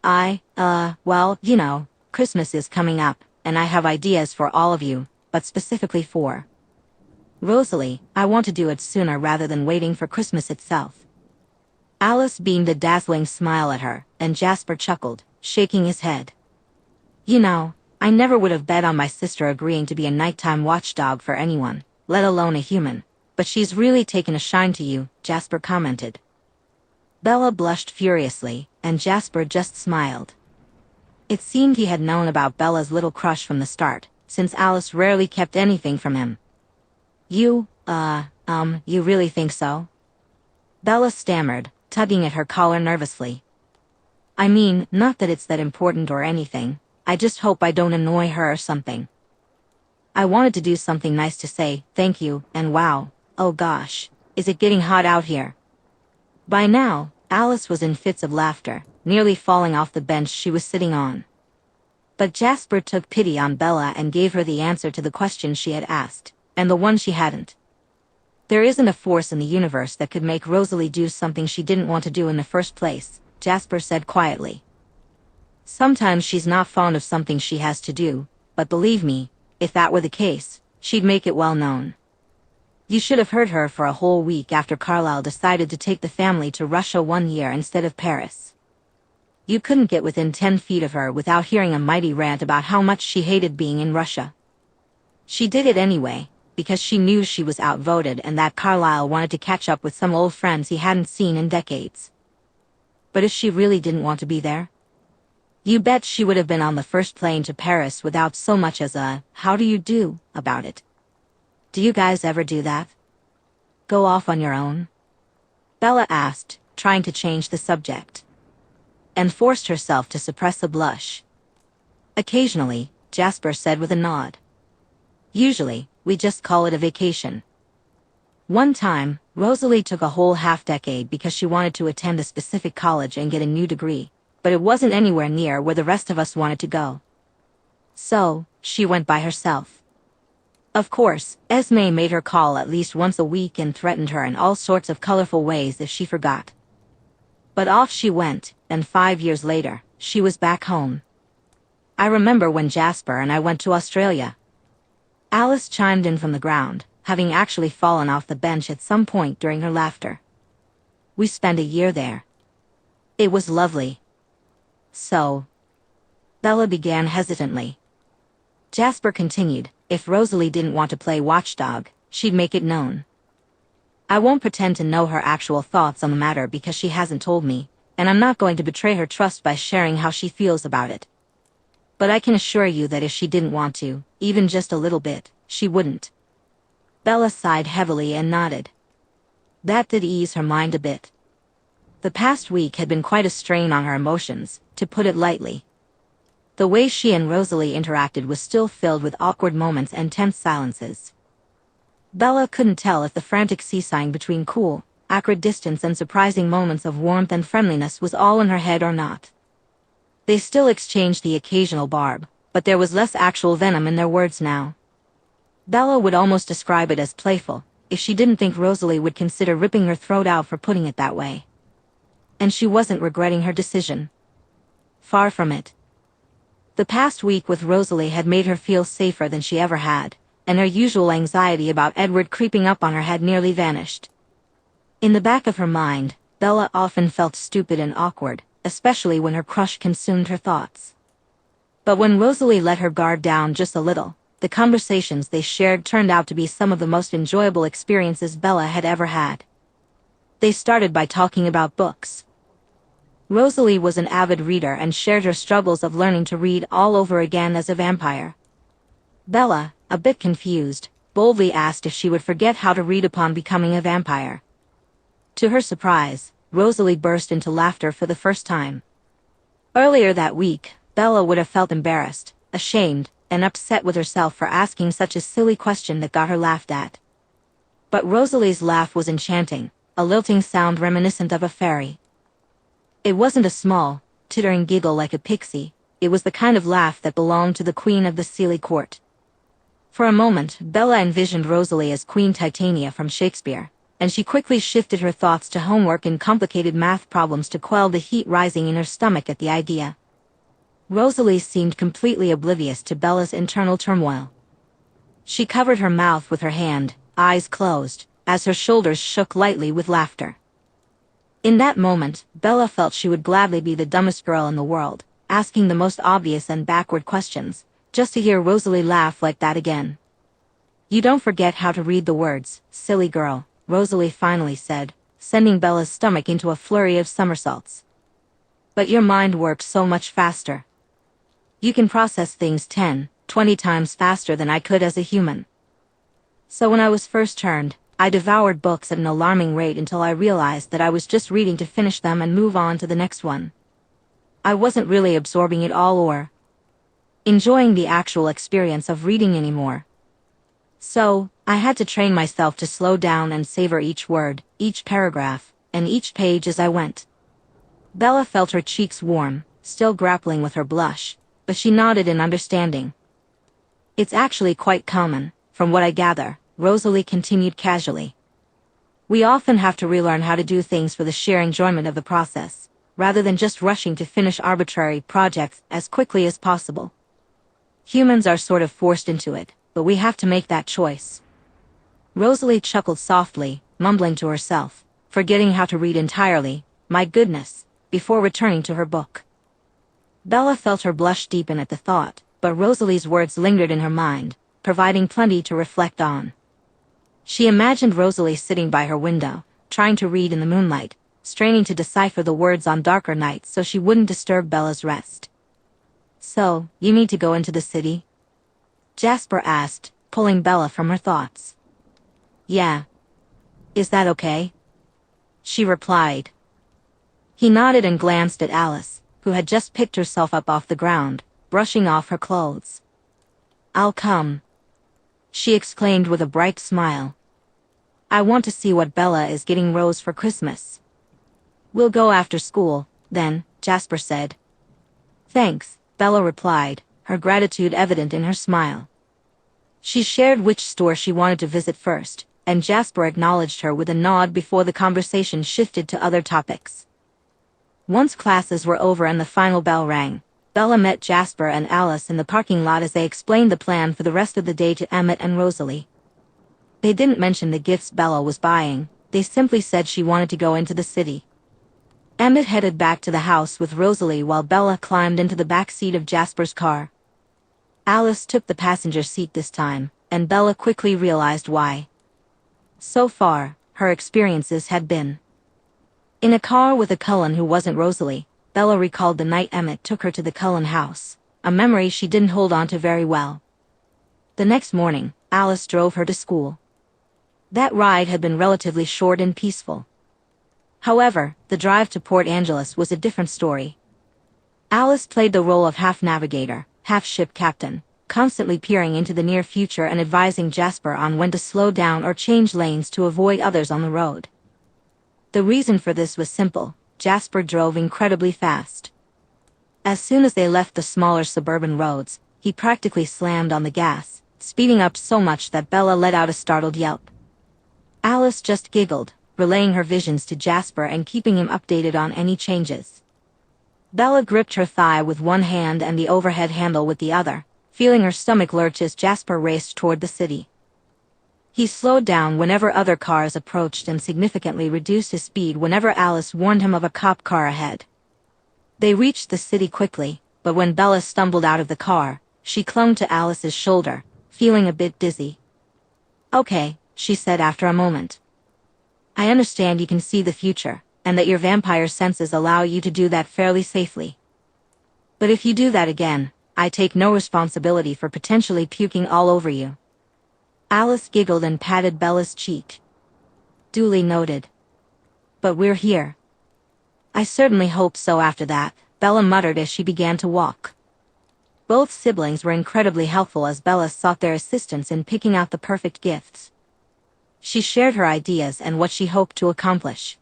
Well, you know, Christmas is coming up, and I have ideas for all of you, but specifically for Rosalie. I want to do it sooner rather than waiting for Christmas itself. Alice beamed a dazzling smile at her, and Jasper chuckled, shaking his head. You know, I never would have bet on my sister agreeing to be a nighttime watchdog for anyone, let alone a human, but she's really taken a shine to you, Jasper commented. Bella blushed furiously, and Jasper just smiled. It seemed he had known about Bella's little crush from the start, since Alice rarely kept anything from him. You really think so? Bella stammered, tugging at her collar nervously. I mean, not that it's that important or anything, I just hope I don't annoy her or something. I wanted to do something nice to say thank you, and wow, oh gosh, is it getting hot out here? By now, Alice was in fits of laughter, nearly falling off the bench she was sitting on. But Jasper took pity on Bella and gave her the answer to the question she had asked, and the one she hadn't. There isn't a force in the universe that could make Rosalie do something she didn't want to do in the first place, Jasper said quietly. Sometimes she's not fond of something she has to do, but believe me, if that were the case, she'd make it well known. You should have heard her for a whole week after Carlisle decided to take the family to Russia one year instead of Paris. You couldn't get within 10 feet of her without hearing a mighty rant about how much she hated being in Russia. She did it anyway, because she knew she was outvoted and that Carlisle wanted to catch up with some old friends he hadn't seen in decades. But if she really didn't want to be there? You bet she would have been on the first plane to Paris without so much as a, how do you do, about it. Do you guys ever do that? Go off on your own? Bella asked, trying to change the subject. And forced herself to suppress a blush. Occasionally, Jasper said with a nod. Usually, we just call it a vacation. One time, Rosalie took a whole half-decade because she wanted to attend a specific college and get a new degree, but it wasn't anywhere near where the rest of us wanted to go. So, she went by herself. Of course, Esme made her call at least once a week and threatened her in all sorts of colorful ways if she forgot. But off she went, and 5 years later, she was back home. I remember when Jasper and I went to Australia. Alice chimed in from the ground, having actually fallen off the bench at some point during her laughter. We spent a year there. It was lovely. So, Bella began hesitantly. Jasper continued, if Rosalie didn't want to play watchdog, she'd make it known. I won't pretend to know her actual thoughts on the matter because she hasn't told me, and I'm not going to betray her trust by sharing how she feels about it. But I can assure you that if she didn't want to, even just a little bit, she wouldn't. Bella sighed heavily and nodded. That did ease her mind a bit. The past week had been quite a strain on her emotions, to put it lightly. The way she and Rosalie interacted was still filled with awkward moments and tense silences. Bella couldn't tell if the frantic seesawing between cool, acrid distance and surprising moments of warmth and friendliness was all in her head or not. They still exchanged the occasional barb, but there was less actual venom in their words now. Bella would almost describe it as playful, if she didn't think Rosalie would consider ripping her throat out for putting it that way. And she wasn't regretting her decision. Far from it. The past week with Rosalie had made her feel safer than she ever had, and her usual anxiety about Edward creeping up on her had nearly vanished. In the back of her mind, Bella often felt stupid and awkward, especially when her crush consumed her thoughts. But when Rosalie let her guard down just a little, the conversations they shared turned out to be some of the most enjoyable experiences Bella had ever had. They started by talking about books. Rosalie was an avid reader and shared her struggles of learning to read all over again as a vampire. Bella, a bit confused, boldly asked if she would forget how to read upon becoming a vampire. To her surprise, Rosalie burst into laughter for the first time. Earlier that week, Bella would have felt embarrassed, ashamed, and upset with herself for asking such a silly question that got her laughed at. But Rosalie's laugh was enchanting, a lilting sound reminiscent of a fairy. It wasn't a small, tittering giggle like a pixie, it was the kind of laugh that belonged to the Queen of the Seelie Court. For a moment, Bella envisioned Rosalie as Queen Titania from Shakespeare, and she quickly shifted her thoughts to homework and complicated math problems to quell the heat rising in her stomach at the idea. Rosalie seemed completely oblivious to Bella's internal turmoil. She covered her mouth with her hand, eyes closed, as her shoulders shook lightly with laughter. In that moment, Bella felt she would gladly be the dumbest girl in the world, asking the most obvious and backward questions, just to hear Rosalie laugh like that again. You don't forget how to read the words, silly girl, Rosalie finally said, sending Bella's stomach into a flurry of somersaults. But your mind works so much faster. You can process things 10, 20 times faster than I could as a human. So when I was first turned, I devoured books at an alarming rate until I realized that I was just reading to finish them and move on to the next one. I wasn't really absorbing it all or enjoying the actual experience of reading anymore. So, I had to train myself to slow down and savor each word, each paragraph, and each page as I went. Bella felt her cheeks warm, still grappling with her blush, but she nodded in understanding. It's actually quite common, from what I gather, Rosalie continued casually. We often have to relearn how to do things for the sheer enjoyment of the process, rather than just rushing to finish arbitrary projects as quickly as possible. Humans are sort of forced into it, but we have to make that choice. Rosalie chuckled softly, mumbling to herself, forgetting how to read entirely, my goodness, before returning to her book. Bella felt her blush deepen at the thought, but Rosalie's words lingered in her mind, providing plenty to reflect on. She imagined Rosalie sitting by her window, trying to read in the moonlight, straining to decipher the words on darker nights so she wouldn't disturb Bella's rest. So, you need to go into the city? Jasper asked, pulling Bella from her thoughts. Yeah. Is that okay? She replied. He nodded and glanced at Alice, who had just picked herself up off the ground, brushing off her clothes. I'll come, she exclaimed with a bright smile. I want to see what Bella is getting Rose for Christmas. We'll go after school, then, Jasper said. Thanks, Bella replied, her gratitude evident in her smile. She shared which store she wanted to visit first, and Jasper acknowledged her with a nod before the conversation shifted to other topics. Once classes were over and the final bell rang, Bella met Jasper and Alice in the parking lot as they explained the plan for the rest of the day to Emmett and Rosalie. They didn't mention the gifts Bella was buying, they simply said she wanted to go into the city. Emmett headed back to the house with Rosalie while Bella climbed into the back seat of Jasper's car. Alice took the passenger seat this time, and Bella quickly realized why. So far, her experiences had been in a car with a Cullen who wasn't Rosalie. Bella recalled the night Emmett took her to the Cullen house, a memory she didn't hold on to very well. The next morning, Alice drove her to school. That ride had been relatively short and peaceful. However, the drive to Port Angeles was a different story. Alice played the role of half navigator, half ship captain, constantly peering into the near future and advising Jasper on when to slow down or change lanes to avoid others on the road. The reason for this was simple: Jasper drove incredibly fast. As soon as they left the smaller suburban roads, he practically slammed on the gas, speeding up so much that Bella let out a startled yelp. Alice just giggled, relaying her visions to Jasper and keeping him updated on any changes. Bella gripped her thigh with one hand and the overhead handle with the other, feeling her stomach lurch as Jasper raced toward the city. He slowed down whenever other cars approached and significantly reduced his speed whenever Alice warned him of a cop car ahead. They reached the city quickly, but when Bella stumbled out of the car, she clung to Alice's shoulder, feeling a bit dizzy. "Okay," she said after a moment. "I understand you can see the future, and that your vampire senses allow you to do that fairly safely. But if you do that again, I take no responsibility for potentially puking all over you." Alice giggled and patted Bella's cheek. "Duly noted. But we're here." "I certainly hope so." After that, Bella muttered as she began to walk. Both siblings were incredibly helpful as Bella sought their assistance in picking out the perfect gifts. She shared her ideas and what she hoped to accomplish.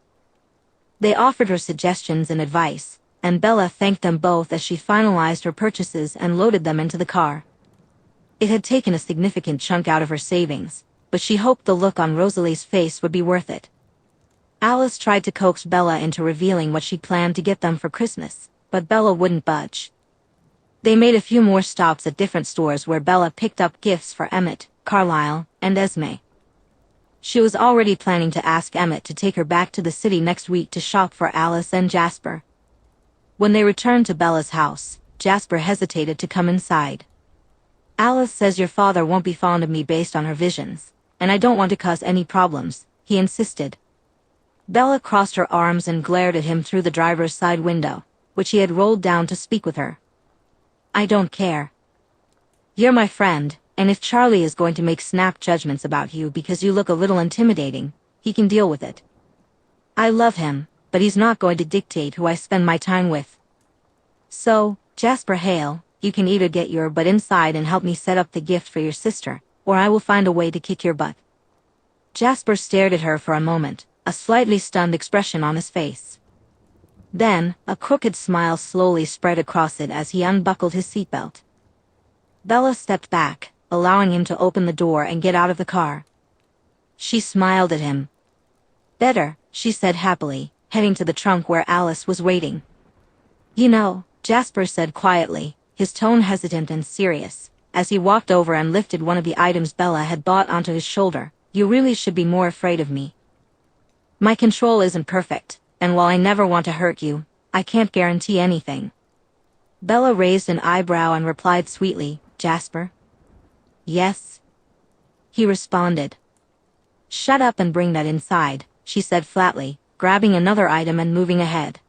They offered her suggestions and advice, and Bella thanked them both as she finalized her purchases and loaded them into the car. It had taken a significant chunk out of her savings, but she hoped the look on Rosalie's face would be worth it. Alice tried to coax Bella into revealing what she planned to get them for Christmas, but Bella wouldn't budge. They made a few more stops at different stores where Bella picked up gifts for Emmett, Carlisle, and Esme. She was already planning to ask Emmett to take her back to the city next week to shop for Alice and Jasper. When they returned to Bella's house, Jasper hesitated to come inside. "Alice says your father won't be fond of me based on her visions, and I don't want to cause any problems," he insisted. Bella crossed her arms and glared at him through the driver's side window, which he had rolled down to speak with her. "I don't care. You're my friend, and if Charlie is going to make snap judgments about you because you look a little intimidating, he can deal with it. I love him, but he's not going to dictate who I spend my time with. So, Jasper Hale, you can either get your butt inside and help me set up the gift for your sister, or I will find a way to kick your butt." Jasper stared at her for a moment, a slightly stunned expression on his face. Then, a crooked smile slowly spread across it as he unbuckled his seatbelt. Bella stepped back, allowing him to open the door and get out of the car. She smiled at him. "Better," she said happily, heading to the trunk where Alice was waiting. "You know," Jasper said quietly, his tone hesitant and serious, as he walked over and lifted one of the items Bella had bought onto his shoulder, "you really should be more afraid of me. My control isn't perfect, and while I never want to hurt you, I can't guarantee anything." Bella raised an eyebrow and replied sweetly, "Jasper?" "Yes?" he responded. "Shut up and bring that inside," she said flatly, grabbing another item and moving ahead.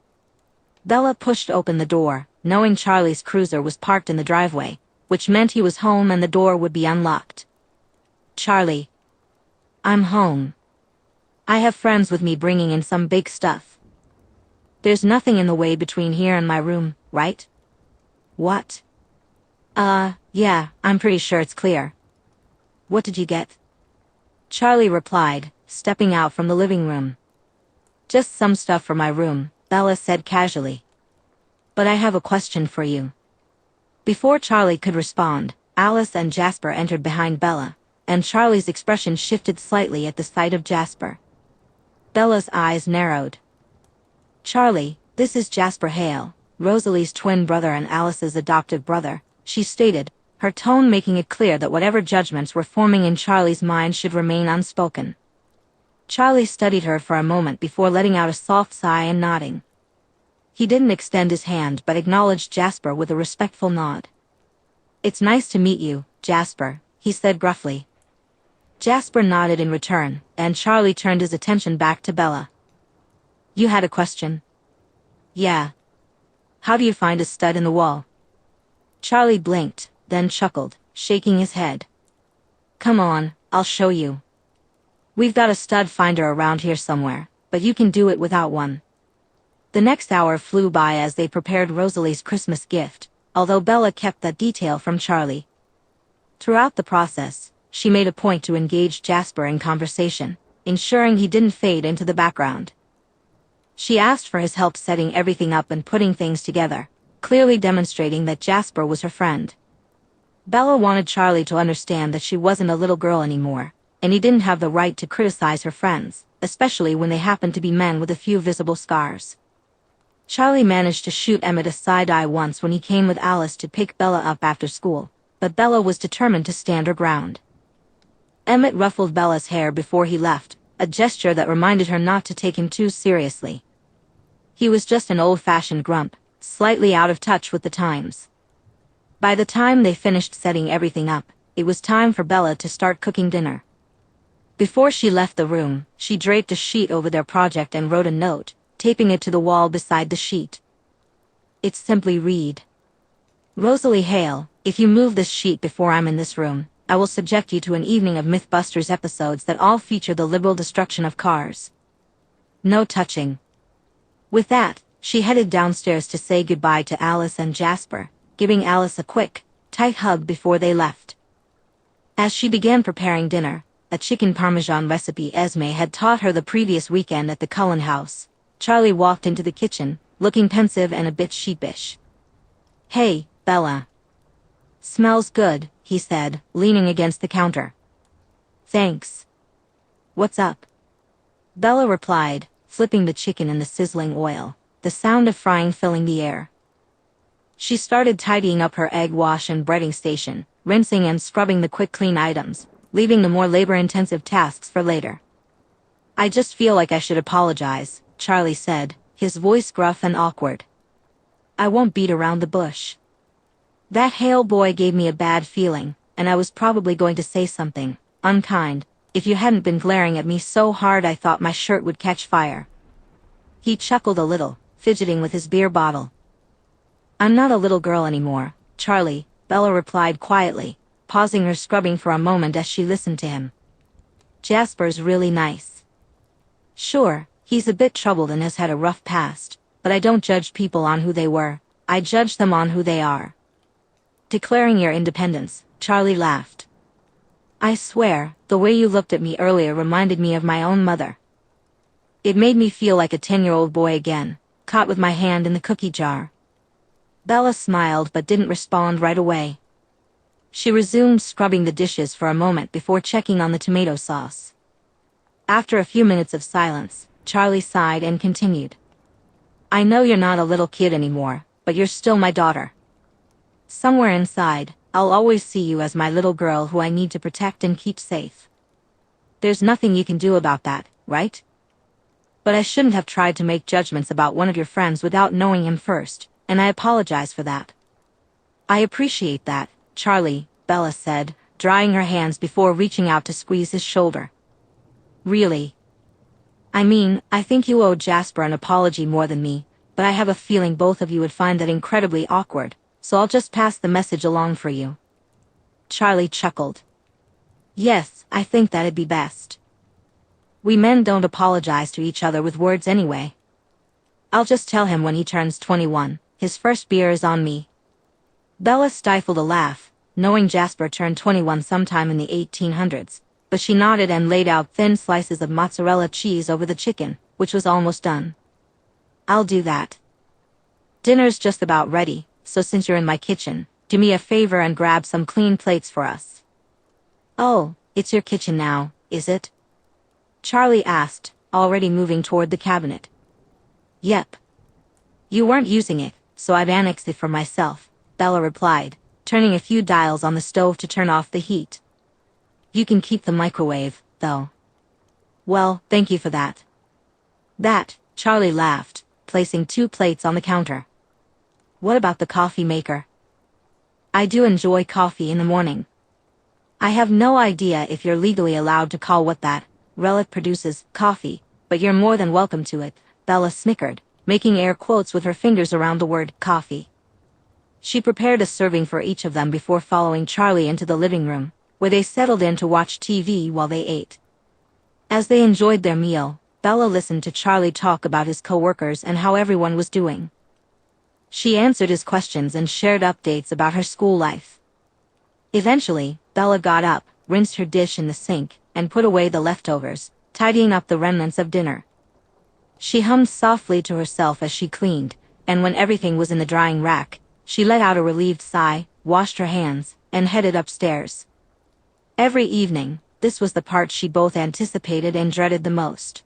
Bella pushed open the door, knowing Charlie's cruiser was parked in the driveway, which meant he was home and the door would be unlocked. "Charlie. I'm home. I have friends with me bringing in some big stuff. There's nothing in the way between here and my room, right?" "What?" Yeah, I'm pretty sure it's clear." "What did you get?" Charlie replied, stepping out from the living room. "Just some stuff for my room," Bella said casually. "But I have a question for you." Before Charlie could respond, Alice and Jasper entered behind Bella, and Charlie's expression shifted slightly at the sight of Jasper. Bella's eyes narrowed. "Charlie, this is Jasper Hale, Rosalie's twin brother and Alice's adoptive brother," she stated, her tone making it clear that whatever judgments were forming in Charlie's mind should remain unspoken. Charlie studied her for a moment before letting out a soft sigh and nodding. He didn't extend his hand but acknowledged Jasper with a respectful nod. "It's nice to meet you, Jasper," he said gruffly. Jasper nodded in return, and Charlie turned his attention back to Bella. "You had a question?" "Yeah. How do you find a stud in the wall?" Charlie blinked, then chuckled, shaking his head. "Come on, I'll show you. We've got a stud finder around here somewhere, but you can do it without one." The next hour flew by as they prepared Rosalie's Christmas gift, although Bella kept that detail from Charlie. Throughout the process, she made a point to engage Jasper in conversation, ensuring he didn't fade into the background. She asked for his help setting everything up and putting things together, clearly demonstrating that Jasper was her friend. Bella wanted Charlie to understand that she wasn't a little girl anymore, and he didn't have the right to criticize her friends, especially when they happened to be men with a few visible scars. Charlie managed to shoot Emmett a side-eye once when he came with Alice to pick Bella up after school, but Bella was determined to stand her ground. Emmett ruffled Bella's hair before he left, a gesture that reminded her not to take him too seriously. He was just an old-fashioned grump, slightly out of touch with the times. By the time they finished setting everything up, it was time for Bella to start cooking dinner. Before she left the room, she draped a sheet over their project and wrote a note, taping it to the wall beside the sheet. It simply read, "Rosalie Hale, if you move this sheet before I'm in this room, I will subject you to an evening of Mythbusters episodes that all feature the liberal destruction of cars. No touching." With that, she headed downstairs to say goodbye to Alice and Jasper, giving Alice a quick, tight hug before they left. As she began preparing dinner, a chicken parmesan recipe Esme had taught her the previous weekend at the Cullen house, Charlie walked into the kitchen, looking pensive and a bit sheepish. "Hey, Bella. Smells good," he said, leaning against the counter. "Thanks. What's up?" Bella replied, flipping the chicken in the sizzling oil, the sound of frying filling the air. She started tidying up her egg wash and breading station, rinsing and scrubbing the quick clean items, leaving the more labor-intensive tasks for later. "I just feel like I should apologize," Charlie said, his voice gruff and awkward. "I won't beat around the bush. That Hale boy gave me a bad feeling, and I was probably going to say something unkind, if you hadn't been glaring at me so hard I thought my shirt would catch fire." He chuckled a little, fidgeting with his beer bottle. "I'm not a little girl anymore, Charlie," Bella replied quietly, pausing her scrubbing for a moment as she listened to him. "Jasper's really nice. Sure, he's a bit troubled and has had a rough past, but I don't judge people on who they were, I judge them on who they are." Declaring your independence, Charlie laughed. "I swear, the way you looked at me earlier reminded me of my own mother. It made me feel like a 10-year-old boy again, caught with my hand in the cookie jar." Bella smiled but didn't respond right away. She resumed scrubbing the dishes for a moment before checking on the tomato sauce. After a few minutes of silence, Charlie sighed and continued. "I know you're not a little kid anymore, but you're still my daughter. Somewhere inside, I'll always see you as my little girl who I need to protect and keep safe. There's nothing you can do about that, right? But I shouldn't have tried to make judgments about one of your friends without knowing him first, and I apologize for that." "I appreciate that, Charlie," Bella said, drying her hands before reaching out to squeeze his shoulder. "Really? I mean, I think you owe Jasper an apology more than me, but I have a feeling both of you would find that incredibly awkward, so I'll just pass the message along for you." Charlie chuckled. "Yes, I think that'd be best. We men don't apologize to each other with words anyway. I'll just tell him when he turns 21, his first beer is on me." Bella stifled a laugh, knowing Jasper turned 21 sometime in the 1800s, but she nodded and laid out thin slices of mozzarella cheese over the chicken, which was almost done. "I'll do that. Dinner's just about ready, so since you're in my kitchen, do me a favor and grab some clean plates for us." "Oh, it's your kitchen now, is it?" Charlie asked, already moving toward the cabinet. "Yep. You weren't using it, so I've annexed it for myself," Bella replied, turning a few dials on the stove to turn off the heat. You can keep the microwave, though. Well, thank you for that. That, Charlie laughed, placing 2 plates on the counter. What about the coffee maker? I do enjoy coffee in the morning. I have no idea if you're legally allowed to call what that relic produces coffee, but you're more than welcome to it, Bella snickered, making air quotes with her fingers around the word coffee. She prepared a serving for each of them before following Charlie into the living room, where they settled in to watch TV while they ate. As they enjoyed their meal, Bella listened to Charlie talk about his coworkers and how everyone was doing. She answered his questions and shared updates about her school life. Eventually, Bella got up, rinsed her dish in the sink, and put away the leftovers, tidying up the remnants of dinner. She hummed softly to herself as she cleaned, and when everything was in the drying rack, she let out a relieved sigh, washed her hands, and headed upstairs. Every evening, this was the part she both anticipated and dreaded the most.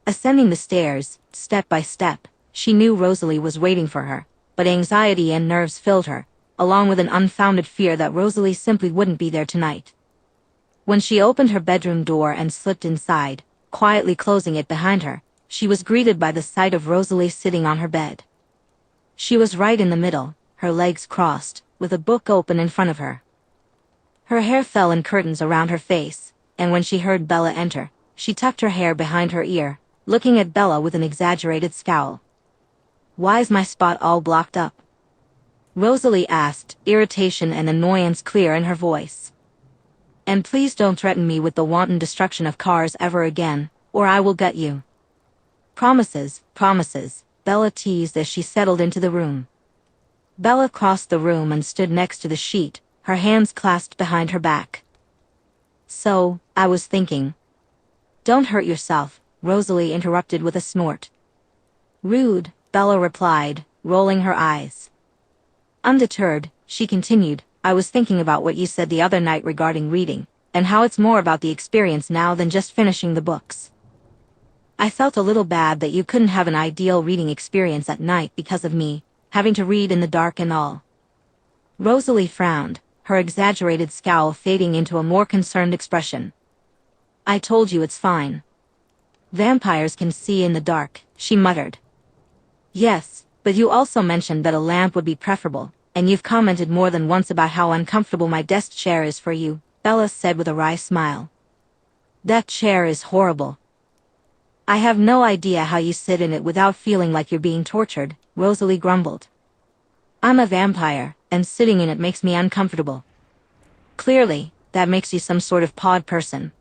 Ascending the stairs, step by step, she knew Rosalie was waiting for her, but anxiety and nerves filled her, along with an unfounded fear that Rosalie simply wouldn't be there tonight. When she opened her bedroom door and slipped inside, quietly closing it behind her, she was greeted by the sight of Rosalie sitting on her bed. She was right in the middle, her legs crossed, with a book open in front of her. Her hair fell in curtains around her face, and when she heard Bella enter, she tucked her hair behind her ear, looking at Bella with an exaggerated scowl. Why's my spot all blocked up? Rosalie asked, irritation and annoyance clear in her voice. And please don't threaten me with the wanton destruction of cars ever again, or I will gut you. Promises, promises, Bella teased as she settled into the room. Bella crossed the room and stood next to the sheet, her hands clasped behind her back. So, I was thinking. Don't hurt yourself, Rosalie interrupted with a snort. Rude, Bella replied, rolling her eyes. Undeterred, she continued, I was thinking about what you said the other night regarding reading, and how it's more about the experience now than just finishing the books. I felt a little bad that you couldn't have an ideal reading experience at night because of me, having to read in the dark and all. Rosalie frowned, her exaggerated scowl fading into a more concerned expression. I told you it's fine. Vampires can see in the dark, she muttered. Yes, but you also mentioned that a lamp would be preferable, and you've commented more than once about how uncomfortable my desk chair is for you, Bella said with a wry smile. That chair is horrible. I have no idea how you sit in it without feeling like you're being tortured, Rosalie grumbled. I'm a vampire, and sitting in it makes me uncomfortable. Clearly, that makes you some sort of pod person.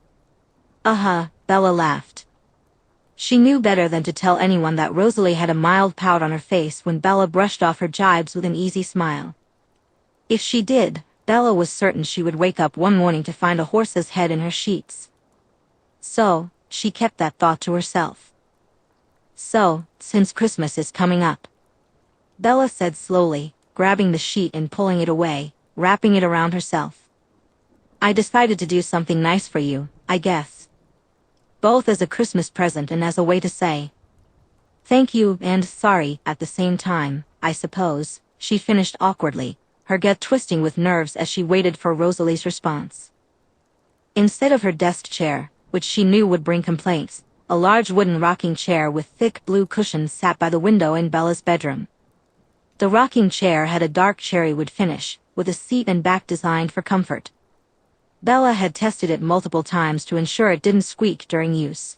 Bella laughed. She knew better than to tell anyone that Rosalie had a mild pout on her face when Bella brushed off her jibes with an easy smile. If she did, Bella was certain she would wake up one morning to find a horse's head in her sheets. So, she kept that thought to herself. So, since Christmas is coming up, Bella said slowly, grabbing the sheet and pulling it away, wrapping it around herself. I decided to do something nice for you, I guess. Both as a Christmas present and as a way to say thank you and sorry at the same time, I suppose, she finished awkwardly, her gut twisting with nerves as she waited for Rosalie's response. Instead of her desk chair, which she knew would bring complaints, a large wooden rocking chair with thick blue cushions sat by the window in Bella's bedroom. The rocking chair had a dark cherry wood finish, with a seat and back designed for comfort. Bella had tested it multiple times to ensure it didn't squeak during use.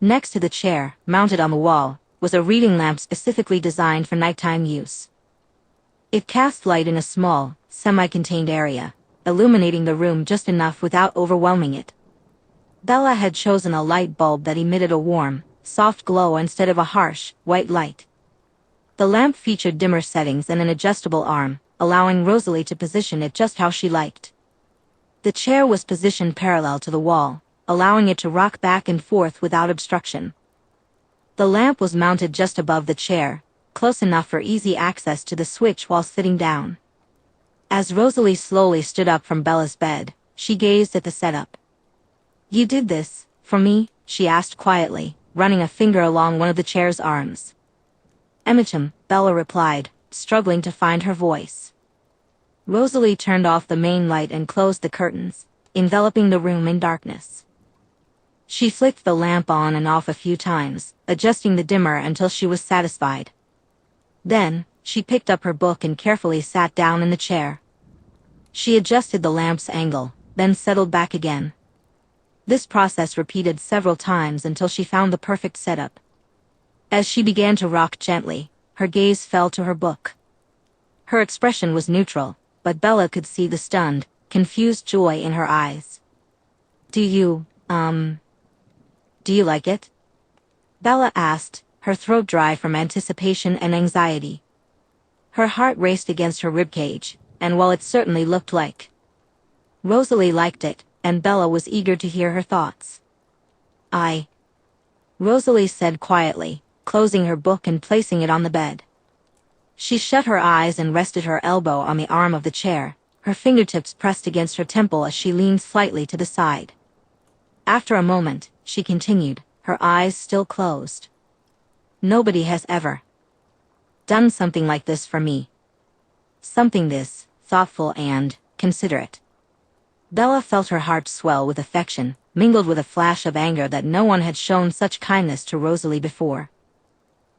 Next to the chair, mounted on the wall, was a reading lamp specifically designed for nighttime use. It cast light in a small, semi-contained area, illuminating the room just enough without overwhelming it. Bella had chosen a light bulb that emitted a warm, soft glow instead of a harsh, white light. The lamp featured dimmer settings and an adjustable arm, allowing Rosalie to position it just how she liked. The chair was positioned parallel to the wall, allowing it to rock back and forth without obstruction. The lamp was mounted just above the chair, close enough for easy access to the switch while sitting down. As Rosalie slowly stood up from Bella's bed, she gazed at the setup. You did this, for me? She asked quietly, running a finger along one of the chair's arms. Bella replied, struggling to find her voice. Rosalie turned off the main light and closed the curtains, enveloping the room in darkness. She flicked the lamp on and off a few times, adjusting the dimmer until she was satisfied. Then, she picked up her book and carefully sat down in the chair. She adjusted the lamp's angle, then settled back again. This process repeated several times until she found the perfect setup. As she began to rock gently, her gaze fell to her book. Her expression was neutral, but Bella could see the stunned, confused joy in her eyes. Do you like it?" Bella asked, her throat dry from anticipation and anxiety. Her heart raced against her ribcage, and while it certainly looked like Rosalie liked it, and Bella was eager to hear her thoughts. Rosalie said quietly, closing her book and placing it on the bed. She shut her eyes and rested her elbow on the arm of the chair, her fingertips pressed against her temple as she leaned slightly to the side. After a moment, she continued, her eyes still closed. "Nobody has ever done something like this for me. Something this thoughtful and considerate." Bella felt her heart swell with affection, mingled with a flash of anger that no one had shown such kindness to Rosalie before.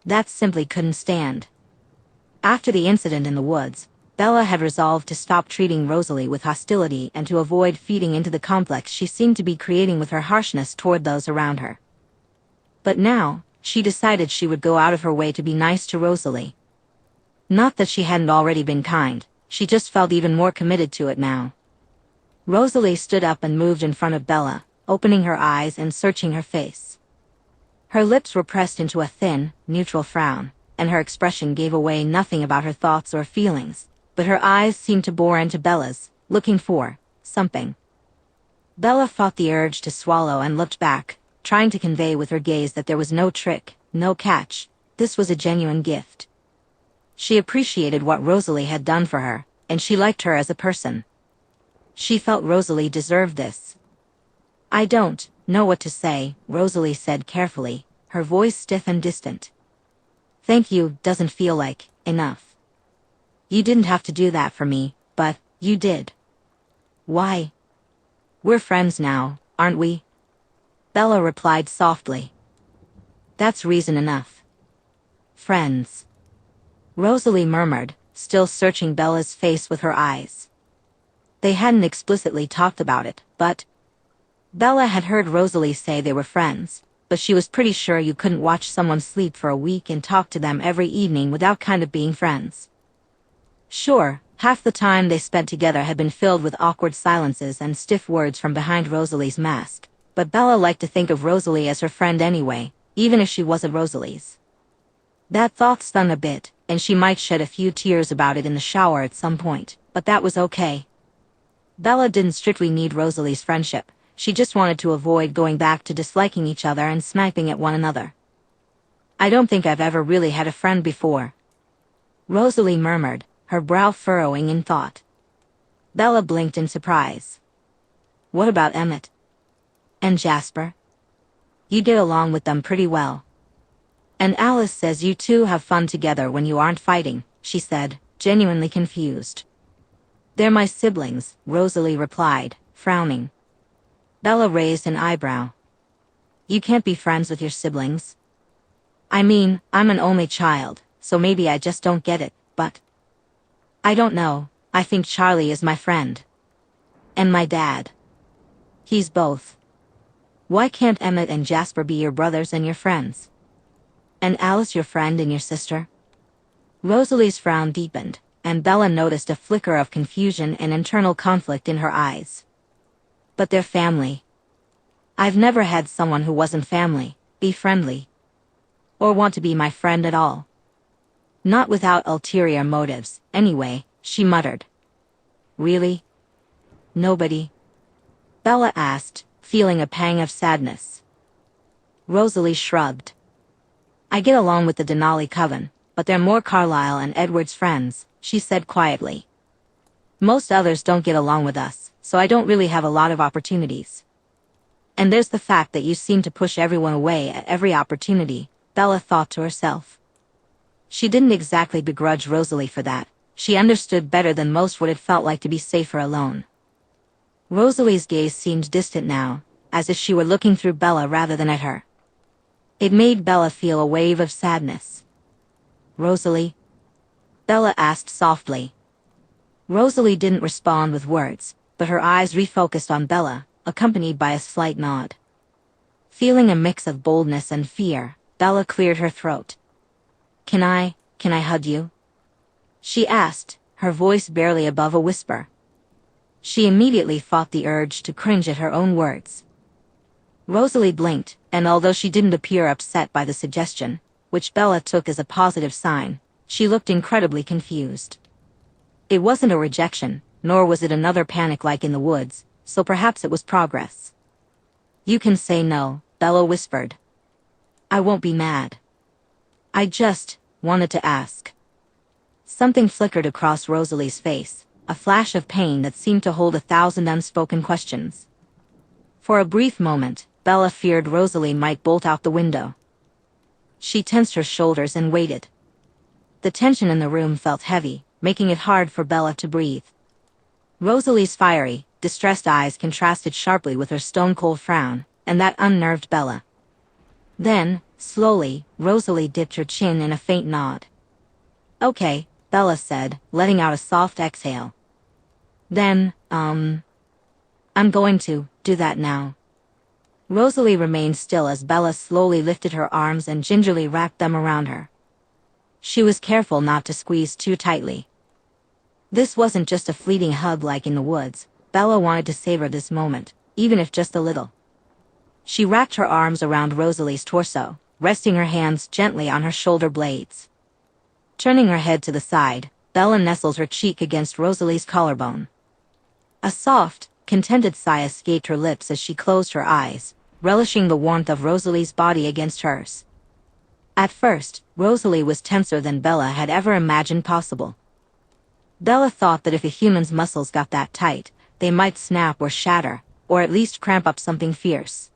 That simply couldn't stand. After the incident in the woods, Bella had resolved to stop treating Rosalie with hostility and to avoid feeding into the complex she seemed to be creating with her harshness toward those around her. But now, she decided she would go out of her way to be nice to Rosalie. Not that she hadn't already been kind, she just felt even more committed to it now. Rosalie stood up and moved in front of Bella, opening her eyes and searching her face. Her lips were pressed into a thin, neutral frown, and her expression gave away nothing about her thoughts or feelings, but her eyes seemed to bore into Bella's, looking for something. Bella fought the urge to swallow and looked back, trying to convey with her gaze that there was no trick, no catch. This was a genuine gift. She appreciated what Rosalie had done for her, and she liked her as a person. She felt Rosalie deserved this. "I don't know what to say," Rosalie said carefully, her voice stiff and distant. "Thank you doesn't feel like enough. You didn't have to do that for me, but you did." "Why? We're friends now, aren't we?" Bella replied softly. "That's reason enough." "Friends," Rosalie murmured, still searching Bella's face with her eyes. They hadn't explicitly talked about it, but Bella had heard Rosalie say they were friends, but she was pretty sure you couldn't watch someone sleep for a week and talk to them every evening without kind of being friends. Sure, half the time they spent together had been filled with awkward silences and stiff words from behind Rosalie's mask, but Bella liked to think of Rosalie as her friend anyway, even if she wasn't Rosalie's. That thought stung a bit, and she might shed a few tears about it in the shower at some point, but that was okay. Bella didn't strictly need Rosalie's friendship, she just wanted to avoid going back to disliking each other and sniping at one another. "I don't think I've ever really had a friend before," Rosalie murmured, her brow furrowing in thought. Bella blinked in surprise. "What about Emmett? And Jasper? You get along with them pretty well. And Alice says you two have fun together when you aren't fighting," she said, genuinely confused. "They're my siblings," Rosalie replied, frowning. Bella raised an eyebrow. "You can't be friends with your siblings." "I mean, I'm an only child, so maybe I just don't get it, but I don't know, I think Charlie is my friend. And my dad. He's both. Why can't Emmett and Jasper be your brothers and your friends? And Alice your friend and your sister?" Rosalie's frown deepened, and Bella noticed a flicker of confusion and internal conflict in her eyes. "But they're family. I've never had someone who wasn't family be friendly. Or want to be my friend at all. Not without ulterior motives, anyway," she muttered. "Really? Nobody?" Bella asked, feeling a pang of sadness. Rosalie shrugged. "I get along with the Denali coven, but they're more Carlisle and Edward's friends," she said quietly. "Most others don't get along with us, so I don't really have a lot of opportunities. And there's the fact that you seem to push everyone away at every opportunity," Bella thought to herself. She didn't exactly begrudge Rosalie for that, She understood better than most what it felt like to be safer alone. Rosalie's gaze seemed distant now, as if she were looking through Bella rather than at her. It made Bella feel a wave of sadness. "Rosalie?" Bella asked softly. Rosalie didn't respond with words, but her eyes refocused on Bella, accompanied by a slight nod. Feeling a mix of boldness and fear, Bella cleared her throat. Can I hug you?" she asked, her voice barely above a whisper. She immediately fought the urge to cringe at her own words. Rosalie blinked, and although she didn't appear upset by the suggestion, which Bella took as a positive sign, she looked incredibly confused. It wasn't a rejection, nor was it another panic like in the woods, so perhaps it was progress. "You can say no," Bella whispered. "I won't be mad. I just wanted to ask." Something flickered across Rosalie's face, a flash of pain that seemed to hold 1,000 unspoken questions. For a brief moment, Bella feared Rosalie might bolt out the window. She tensed her shoulders and waited. The tension in the room felt heavy, making it hard for Bella to breathe. Rosalie's fiery, distressed eyes contrasted sharply with her stone-cold frown, and that unnerved Bella. Then, slowly, Rosalie dipped her chin in a faint nod. "Okay," Bella said, letting out a soft exhale. "Then, I'm going to do that now." Rosalie remained still as Bella slowly lifted her arms and gingerly wrapped them around her. She was careful not to squeeze too tightly. This wasn't just a fleeting hug like in the woods. Bella wanted to savor this moment, even if just a little. She wrapped her arms around Rosalie's torso, resting her hands gently on her shoulder blades. Turning her head to the side, Bella nestled her cheek against Rosalie's collarbone. A soft, contented sigh escaped her lips as she closed her eyes, relishing the warmth of Rosalie's body against hers. At first, Rosalie was tenser than Bella had ever imagined possible. Bella thought that if a human's muscles got that tight, they might snap or shatter, or at least cramp up something fierce.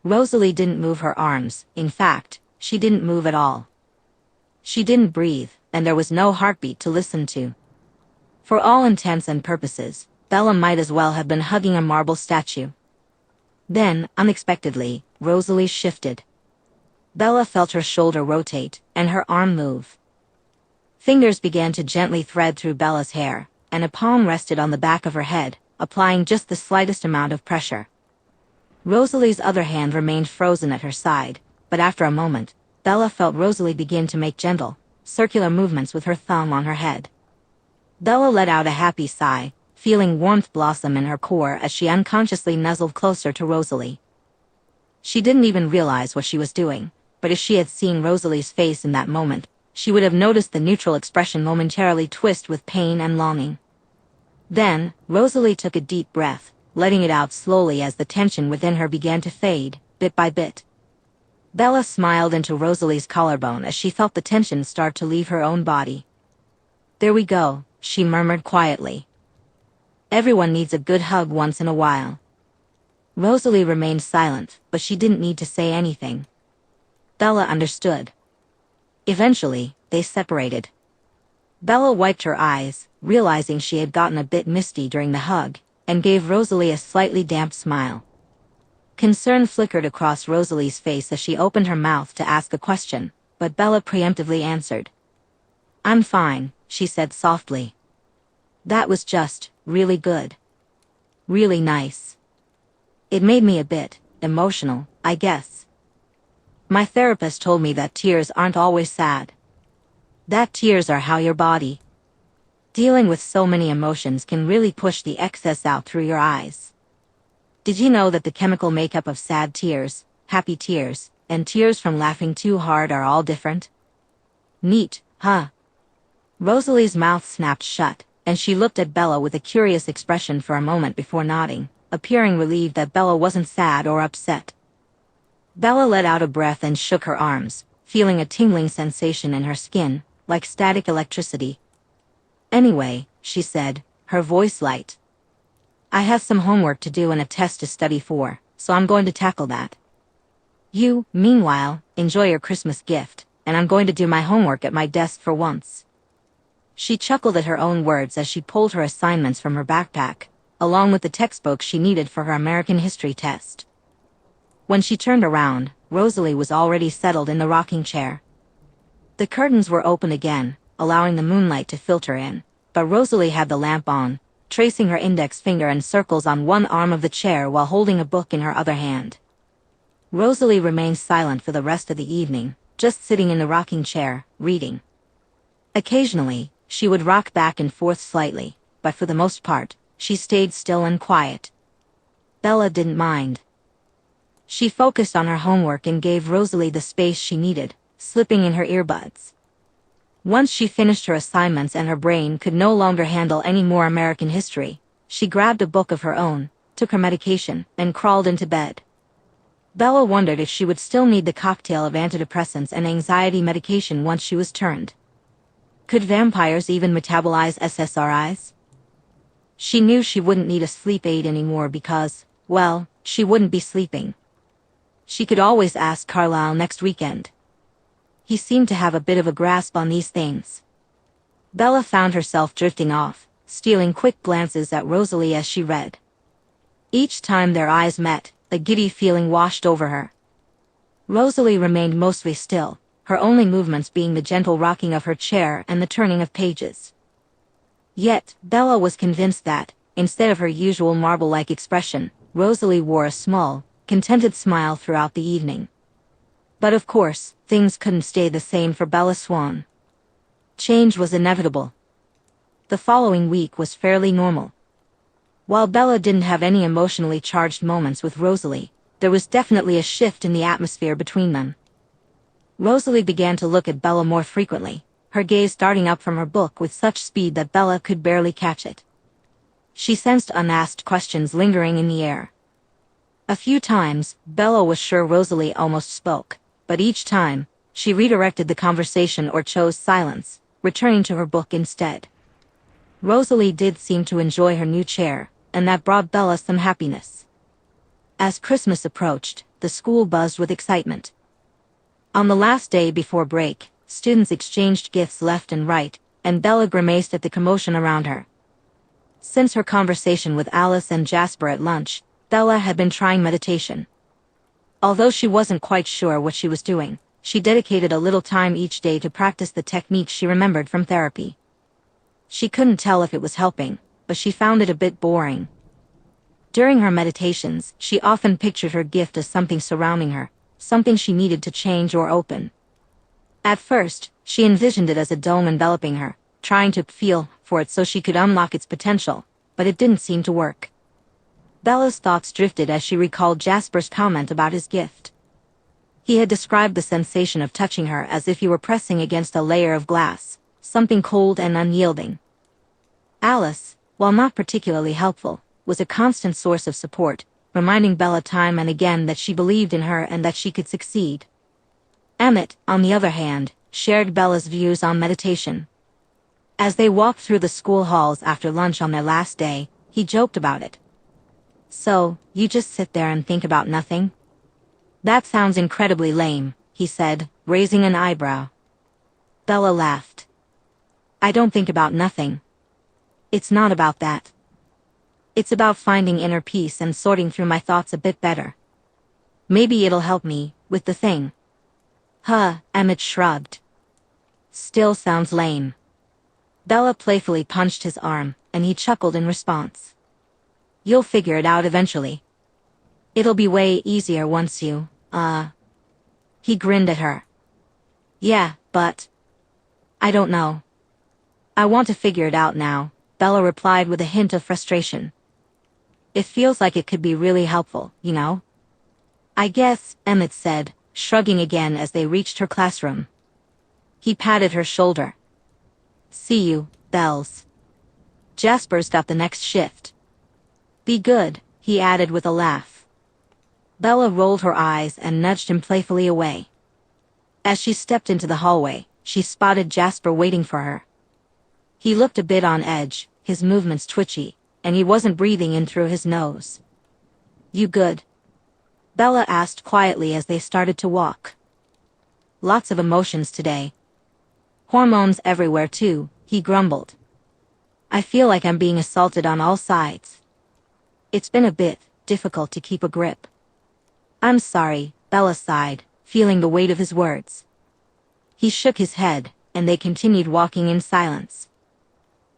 Rosalie didn't move her arms. In fact, she didn't move at all. She didn't breathe, and there was no heartbeat to listen to. For all intents and purposes, Bella might as well have been hugging a marble statue. Then, unexpectedly, Rosalie shifted. Bella felt her shoulder rotate, and her arm move. Fingers began to gently thread through Bella's hair, and a palm rested on the back of her head, applying just the slightest amount of pressure. Rosalie's other hand remained frozen at her side, but after a moment, Bella felt Rosalie begin to make gentle, circular movements with her thumb on her head. Bella let out a happy sigh, feeling warmth blossom in her core as she unconsciously nuzzled closer to Rosalie. She didn't even realize what she was doing, but if she had seen Rosalie's face in that moment, she would have noticed the neutral expression momentarily twist with pain and longing. Then, Rosalie took a deep breath, letting it out slowly as the tension within her began to fade, bit by bit. Bella smiled into Rosalie's collarbone as she felt the tension start to leave her own body. "There we go," she murmured quietly. "Everyone needs a good hug once in a while." Rosalie remained silent, but she didn't need to say anything. Bella understood. Eventually, they separated. Bella wiped her eyes, realizing she had gotten a bit misty during the hug, and gave Rosalie a slightly damp smile. Concern flickered across Rosalie's face as she opened her mouth to ask a question, but Bella preemptively answered. "I'm fine," she said softly. "That was just really good. Really nice. It made me a bit emotional, I guess. My therapist told me that tears aren't always sad. That tears are how your body. Dealing with so many emotions can really push the excess out through your eyes. Did you know that the chemical makeup of sad tears, happy tears, and tears from laughing too hard are all different? Neat, huh?" Rosalie's mouth snapped shut, and she looked at Bella with a curious expression for a moment before nodding, appearing relieved that Bella wasn't sad or upset. Bella let out a breath and shook her arms, feeling a tingling sensation in her skin, like static electricity. "Anyway," she said, her voice light. "I have some homework to do and a test to study for, so I'm going to tackle that. You, meanwhile, enjoy your Christmas gift, and I'm going to do my homework at my desk for once." She chuckled at her own words as she pulled her assignments from her backpack, along with the textbook she needed for her American history test. When she turned around, Rosalie was already settled in the rocking chair. The curtains were open again, allowing the moonlight to filter in, but Rosalie had the lamp on, tracing her index finger in circles on one arm of the chair while holding a book in her other hand. Rosalie remained silent for the rest of the evening, just sitting in the rocking chair, reading. Occasionally, she would rock back and forth slightly, but for the most part, she stayed still and quiet. Bella didn't mind. She focused on her homework and gave Rosalie the space she needed, slipping in her earbuds. Once she finished her assignments and her brain could no longer handle any more American history, she grabbed a book of her own, took her medication, and crawled into bed. Bella wondered if she would still need the cocktail of antidepressants and anxiety medication once she was turned. Could vampires even metabolize SSRIs? She knew she wouldn't need a sleep aid anymore because, well, she wouldn't be sleeping. She could always ask Carlisle next weekend. He seemed to have a bit of a grasp on these things. Bella found herself drifting off, stealing quick glances at Rosalie as she read. Each time their eyes met, a giddy feeling washed over her. Rosalie remained mostly still, her only movements being the gentle rocking of her chair and the turning of pages. Yet, Bella was convinced that, instead of her usual marble-like expression, Rosalie wore a small, contented smile throughout the evening. But of course, things couldn't stay the same for Bella Swan. Change was inevitable. The following week was fairly normal. While Bella didn't have any emotionally charged moments with Rosalie, there was definitely a shift in the atmosphere between them. Rosalie began to look at Bella more frequently, her gaze darting up from her book with such speed that Bella could barely catch it. She sensed unasked questions lingering in the air. A few times, Bella was sure Rosalie almost spoke, but each time, she redirected the conversation or chose silence, returning to her book instead. Rosalie did seem to enjoy her new chair, and that brought Bella some happiness. As Christmas approached, the school buzzed with excitement. On the last day before break, students exchanged gifts left and right, and Bella grimaced at the commotion around her. Since her conversation with Alice and Jasper at lunch, Bella had been trying meditation. Although she wasn't quite sure what she was doing, she dedicated a little time each day to practice the techniques she remembered from therapy. She couldn't tell if it was helping, but she found it a bit boring. During her meditations, she often pictured her gift as something surrounding her, something she needed to change or open. At first, she envisioned it as a dome enveloping her, trying to feel for it so she could unlock its potential, but it didn't seem to work. Bella's thoughts drifted as she recalled Jasper's comment about his gift. He had described the sensation of touching her as if he were pressing against a layer of glass, something cold and unyielding. Alice, while not particularly helpful, was a constant source of support, reminding Bella time and again that she believed in her and that she could succeed. Emmett, on the other hand, shared Bella's views on meditation. As they walked through the school halls after lunch on their last day, he joked about it. "So, you just sit there and think about nothing?" "That sounds incredibly lame," he said, raising an eyebrow. Bella laughed. "I don't think about nothing. It's not about that. It's about finding inner peace and sorting through my thoughts a bit better. Maybe it'll help me with the thing." "Huh," Emmett shrugged. "Still sounds lame." Bella playfully punched his arm, and he chuckled in response. "You'll figure it out eventually. It'll be way easier once you, He grinned at her. "Yeah, but I don't know. I want to figure it out now," Bella replied with a hint of frustration. "It feels like it could be really helpful, you know?" "I guess," Emmett said, shrugging again as they reached her classroom. He patted her shoulder. "See you, Bells. Jasper's got the next shift. Be good," he added with a laugh. Bella rolled her eyes and nudged him playfully away. As she stepped into the hallway, she spotted Jasper waiting for her. He looked a bit on edge, his movements twitchy, and he wasn't breathing in through his nose. "You good?" Bella asked quietly as they started to walk. "Lots of emotions today. Hormones everywhere too," he grumbled. I feel like I'm being assaulted on all sides. It's been a bit difficult to keep a grip. I'm sorry, Bella sighed, feeling the weight of his words. He shook his head, and they continued walking in silence.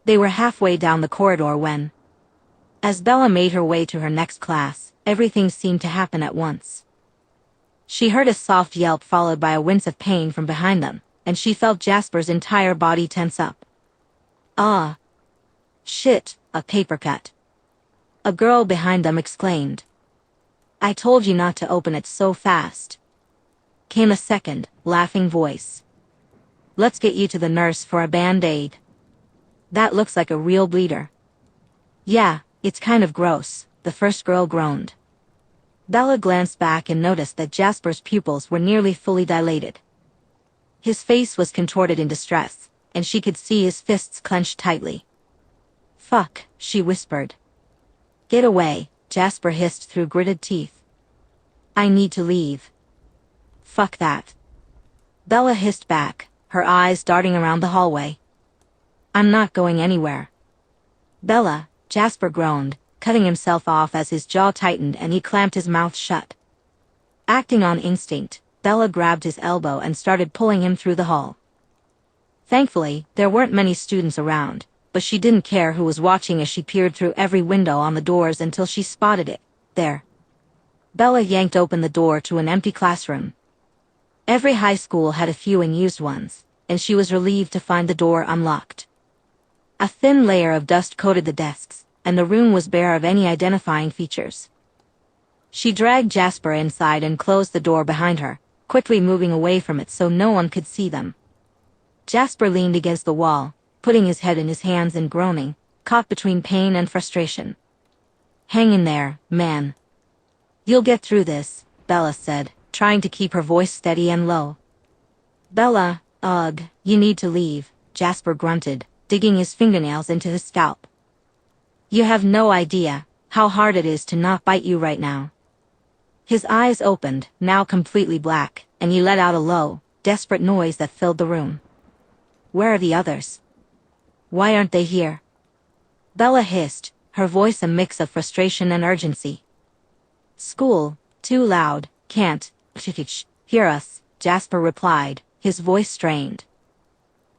They were halfway down the corridor when, as Bella made her way to her next class, everything seemed to happen at once. She heard a soft yelp followed by a wince of pain from behind them, and she felt Jasper's entire body tense up. Ah! Shit, a paper cut. A girl behind them exclaimed. I told you not to open it so fast. Came a second, laughing voice. Let's get you to the nurse for a band-aid. That looks like a real bleeder. Yeah, it's kind of gross, the first girl groaned. Bella glanced back and noticed that Jasper's pupils were nearly fully dilated. His face was contorted in distress, and she could see his fists clenched tightly. Fuck, she whispered. Get away, Jasper hissed through gritted teeth. I need to leave. Fuck that. Bella hissed back, her eyes darting around the hallway. I'm not going anywhere. Bella, Jasper groaned, cutting himself off as his jaw tightened and he clamped his mouth shut. Acting on instinct, Bella grabbed his elbow and started pulling him through the hall. Thankfully, there weren't many students around, but she didn't care who was watching as she peered through every window on the doors until she spotted it, there. Bella yanked open the door to an empty classroom. Every high school had a few unused ones, and she was relieved to find the door unlocked. A thin layer of dust coated the desks, and the room was bare of any identifying features. She dragged Jasper inside and closed the door behind her, quickly moving away from it so no one could see them. Jasper leaned against the wall, putting his head in his hands and groaning, caught between pain and frustration. Hang in there, man. You'll get through this, Bella said, trying to keep her voice steady and low. Bella, ugh, you need to leave, Jasper grunted, digging his fingernails into his scalp. You have no idea how hard it is to not bite you right now. His eyes opened, now completely black, and he let out a low, desperate noise that filled the room. Where are the others? Why aren't they here? Bella hissed, her voice a mix of frustration and urgency. School, too loud, can't hear us, Jasper replied, his voice strained.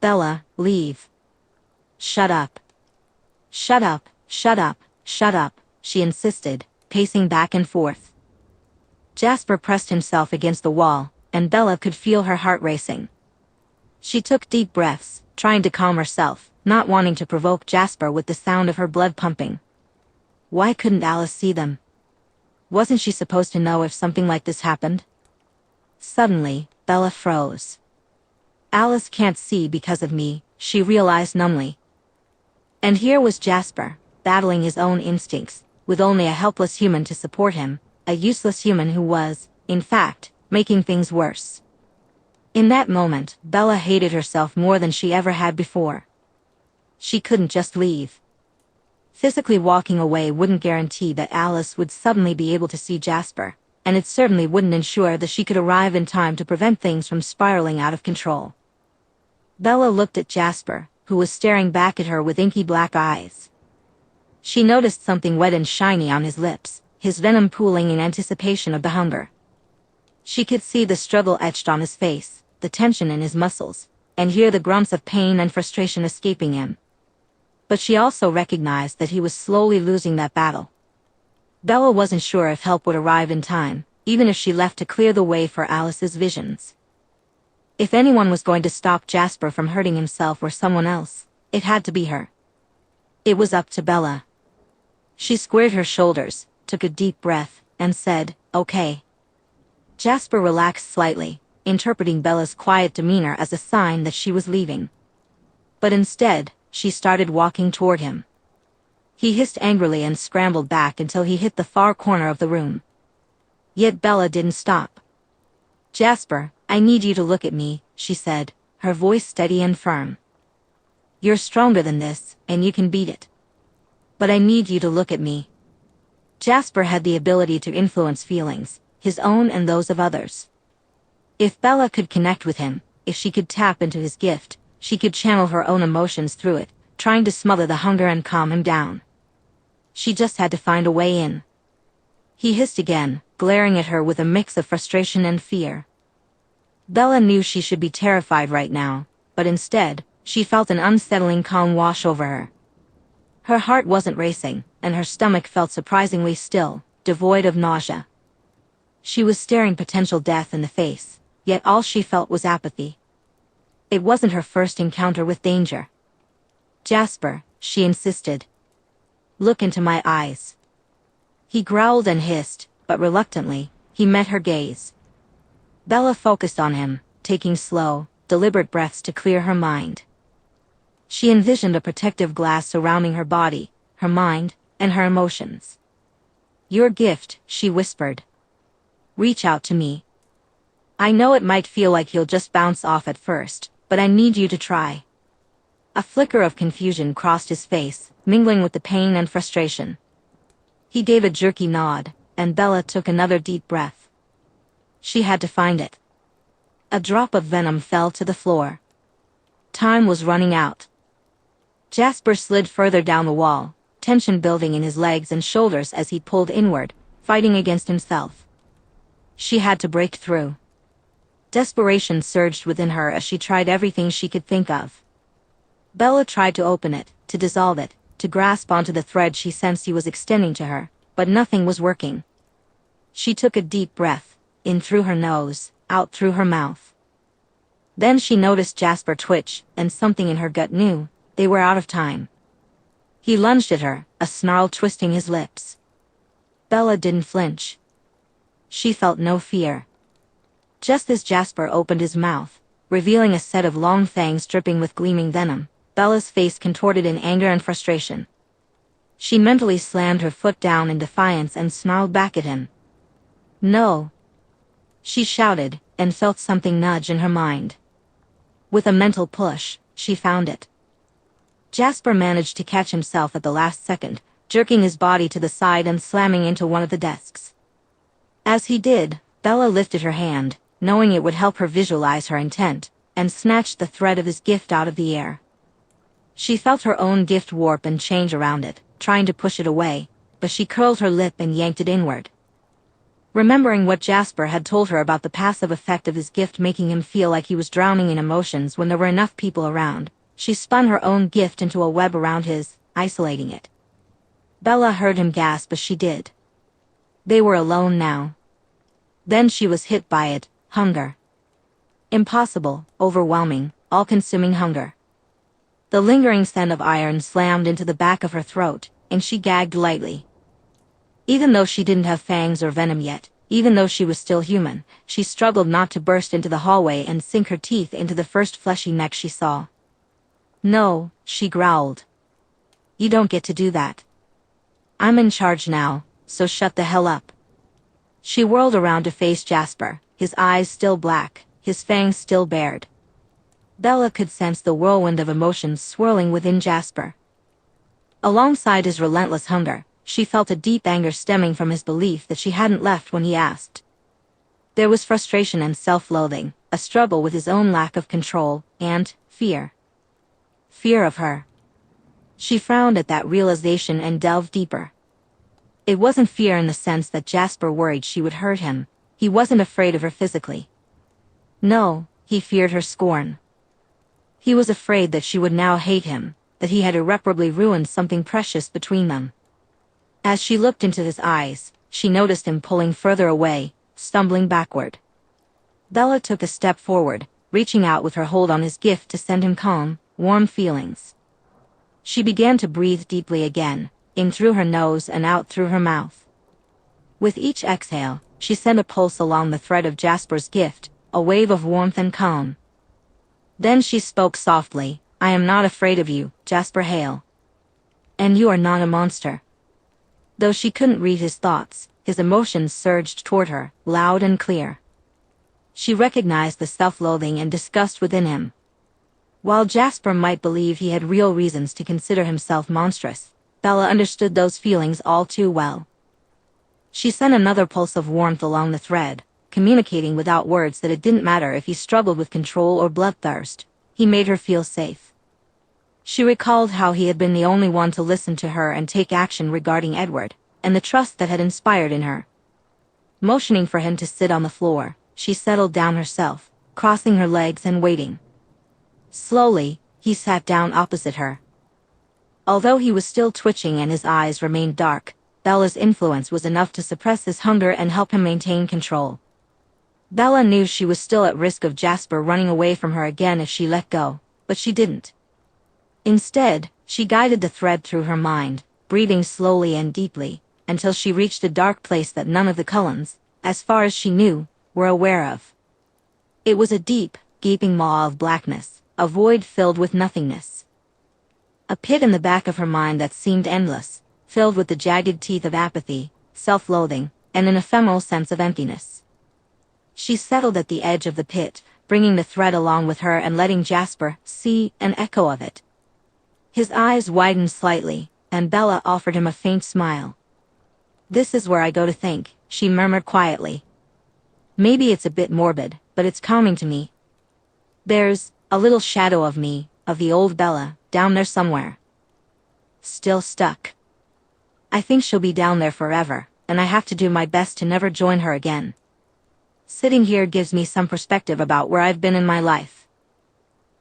Bella, leave. Shut up. Shut up, shut up, shut up, she insisted, pacing back and forth. Jasper pressed himself against the wall, and Bella could feel her heart racing. She took deep breaths, trying to calm herself, not wanting to provoke Jasper with the sound of her blood pumping. Why couldn't Alice see them? Wasn't she supposed to know if something like this happened? Suddenly, Bella froze. Alice can't see because of me, she realized numbly. And here was Jasper, battling his own instincts, with only a helpless human to support him, a useless human who was, in fact, making things worse. In that moment, Bella hated herself more than she ever had before. She couldn't just leave. Physically walking away wouldn't guarantee that Alice would suddenly be able to see Jasper, and it certainly wouldn't ensure that she could arrive in time to prevent things from spiraling out of control. Bella looked at Jasper, who was staring back at her with inky black eyes. She noticed something wet and shiny on his lips, his venom pooling in anticipation of the hunger. She could see the struggle etched on his face, the tension in his muscles, and hear the grunts of pain and frustration escaping him. But she also recognized that he was slowly losing that battle. Bella wasn't sure if help would arrive in time, even if she left to clear the way for Alice's visions. If anyone was going to stop Jasper from hurting himself or someone else, it had to be her. It was up to Bella. She squared her shoulders, took a deep breath, and said, "Okay." Jasper relaxed slightly, interpreting Bella's quiet demeanor as a sign that she was leaving. But instead, she started walking toward him. He hissed angrily and scrambled back until he hit the far corner of the room. Yet Bella didn't stop. "Jasper, I need you to look at me," she said, her voice steady and firm. "You're stronger than this, and you can beat it. But I need you to look at me." Jasper had the ability to influence feelings, his own and those of others. If Bella could connect with him, if she could tap into his gift, she could channel her own emotions through it, trying to smother the hunger and calm him down. She just had to find a way in. He hissed again, glaring at her with a mix of frustration and fear. Bella knew she should be terrified right now, but instead, she felt an unsettling calm wash over her. Her heart wasn't racing, and her stomach felt surprisingly still, devoid of nausea. She was staring potential death in the face, yet all she felt was apathy. It wasn't her first encounter with danger. "Jasper," she insisted. "Look into my eyes." He growled and hissed, but reluctantly, he met her gaze. Bella focused on him, taking slow, deliberate breaths to clear her mind. She envisioned a protective glass surrounding her body, her mind, and her emotions. "Your gift," she whispered. "Reach out to me. I know it might feel like you'll just bounce off at first, but I need you to try." A flicker of confusion crossed his face, mingling with the pain and frustration. He gave a jerky nod, and Bella took another deep breath. She had to find it. A drop of venom fell to the floor. Time was running out. Jasper slid further down the wall, tension building in his legs and shoulders as he pulled inward, fighting against himself. She had to break through. Desperation surged within her as she tried everything she could think of. Bella tried to open it, to dissolve it, to grasp onto the thread she sensed he was extending to her, but nothing was working. She took a deep breath, in through her nose, out through her mouth. Then she noticed Jasper twitch, and something in her gut knew they were out of time. He lunged at her, a snarl twisting his lips. Bella didn't flinch. She felt no fear. Just as Jasper opened his mouth, revealing a set of long fangs dripping with gleaming venom, Bella's face contorted in anger and frustration. She mentally slammed her foot down in defiance and snarled back at him. "No!" she shouted, and felt something nudge in her mind. With a mental push, she found it. Jasper managed to catch himself at the last second, jerking his body to the side and slamming into one of the desks. As he did, Bella lifted her hand, knowing it would help her visualize her intent, and snatched the thread of his gift out of the air. She felt her own gift warp and change around it, trying to push it away, but she curled her lip and yanked it inward. Remembering what Jasper had told her about the passive effect of his gift making him feel like he was drowning in emotions when there were enough people around, she spun her own gift into a web around his, isolating it. Bella heard him gasp as she did. They were alone now. Then she was hit by it, hunger. Impossible, overwhelming, all-consuming hunger. The lingering scent of iron slammed into the back of her throat, and she gagged lightly. Even though she didn't have fangs or venom yet, even though she was still human, she struggled not to burst into the hallway and sink her teeth into the first fleshy neck she saw. "No," she growled. "You don't get to do that. I'm in charge now, so shut the hell up." She whirled around to face Jasper, his eyes still black, his fangs still bared. Bella could sense the whirlwind of emotions swirling within Jasper. Alongside his relentless hunger, she felt a deep anger stemming from his belief that she hadn't left when he asked. There was frustration and self-loathing, a struggle with his own lack of control, and fear. Fear of her. She frowned at that realization and delved deeper. It wasn't fear in the sense that Jasper worried she would hurt him. He wasn't afraid of her physically. No, he feared her scorn. He was afraid that she would now hate him, that he had irreparably ruined something precious between them. As she looked into his eyes, she noticed him pulling further away, stumbling backward. Bella took a step forward, reaching out with her hold on his gift to send him calm, warm feelings. She began to breathe deeply again, in through her nose and out through her mouth. With each exhale, she sent a pulse along the thread of Jasper's gift, a wave of warmth and calm. Then she spoke softly, "I am not afraid of you, Jasper Hale. And you are not a monster." Though she couldn't read his thoughts, his emotions surged toward her, loud and clear. She recognized the self-loathing and disgust within him. While Jasper might believe he had real reasons to consider himself monstrous, Bella understood those feelings all too well. She sent another pulse of warmth along the thread, communicating without words that it didn't matter if he struggled with control or bloodthirst. he made her feel safe. She recalled how he had been the only one to listen to her and take action regarding Edward, and the trust that had inspired in her. Motioning for him to sit on the floor, she settled down herself, crossing her legs and waiting. Slowly, he sat down opposite her. Although he was still twitching and his eyes remained dark, Bella's influence was enough to suppress his hunger and help him maintain control. Bella knew she was still at risk of Jasper running away from her again if she let go, but she didn't. Instead, she guided the thread through her mind, breathing slowly and deeply, until she reached a dark place that none of the Cullens, as far as she knew, were aware of. It was a deep, gaping maw of blackness, a void filled with nothingness. A pit in the back of her mind that seemed endless, filled with the jagged teeth of apathy, self-loathing, and an ephemeral sense of emptiness. She settled at the edge of the pit, bringing the thread along with her and letting Jasper see an echo of it. His eyes widened slightly, and Bella offered him a faint smile. "This is where I go to think," she murmured quietly. "Maybe it's a bit morbid, but it's calming to me. There's a little shadow of me, of the old Bella, down there somewhere. Still stuck. I think she'll be down there forever, and I have to do my best to never join her again. Sitting here gives me some perspective about where I've been in my life.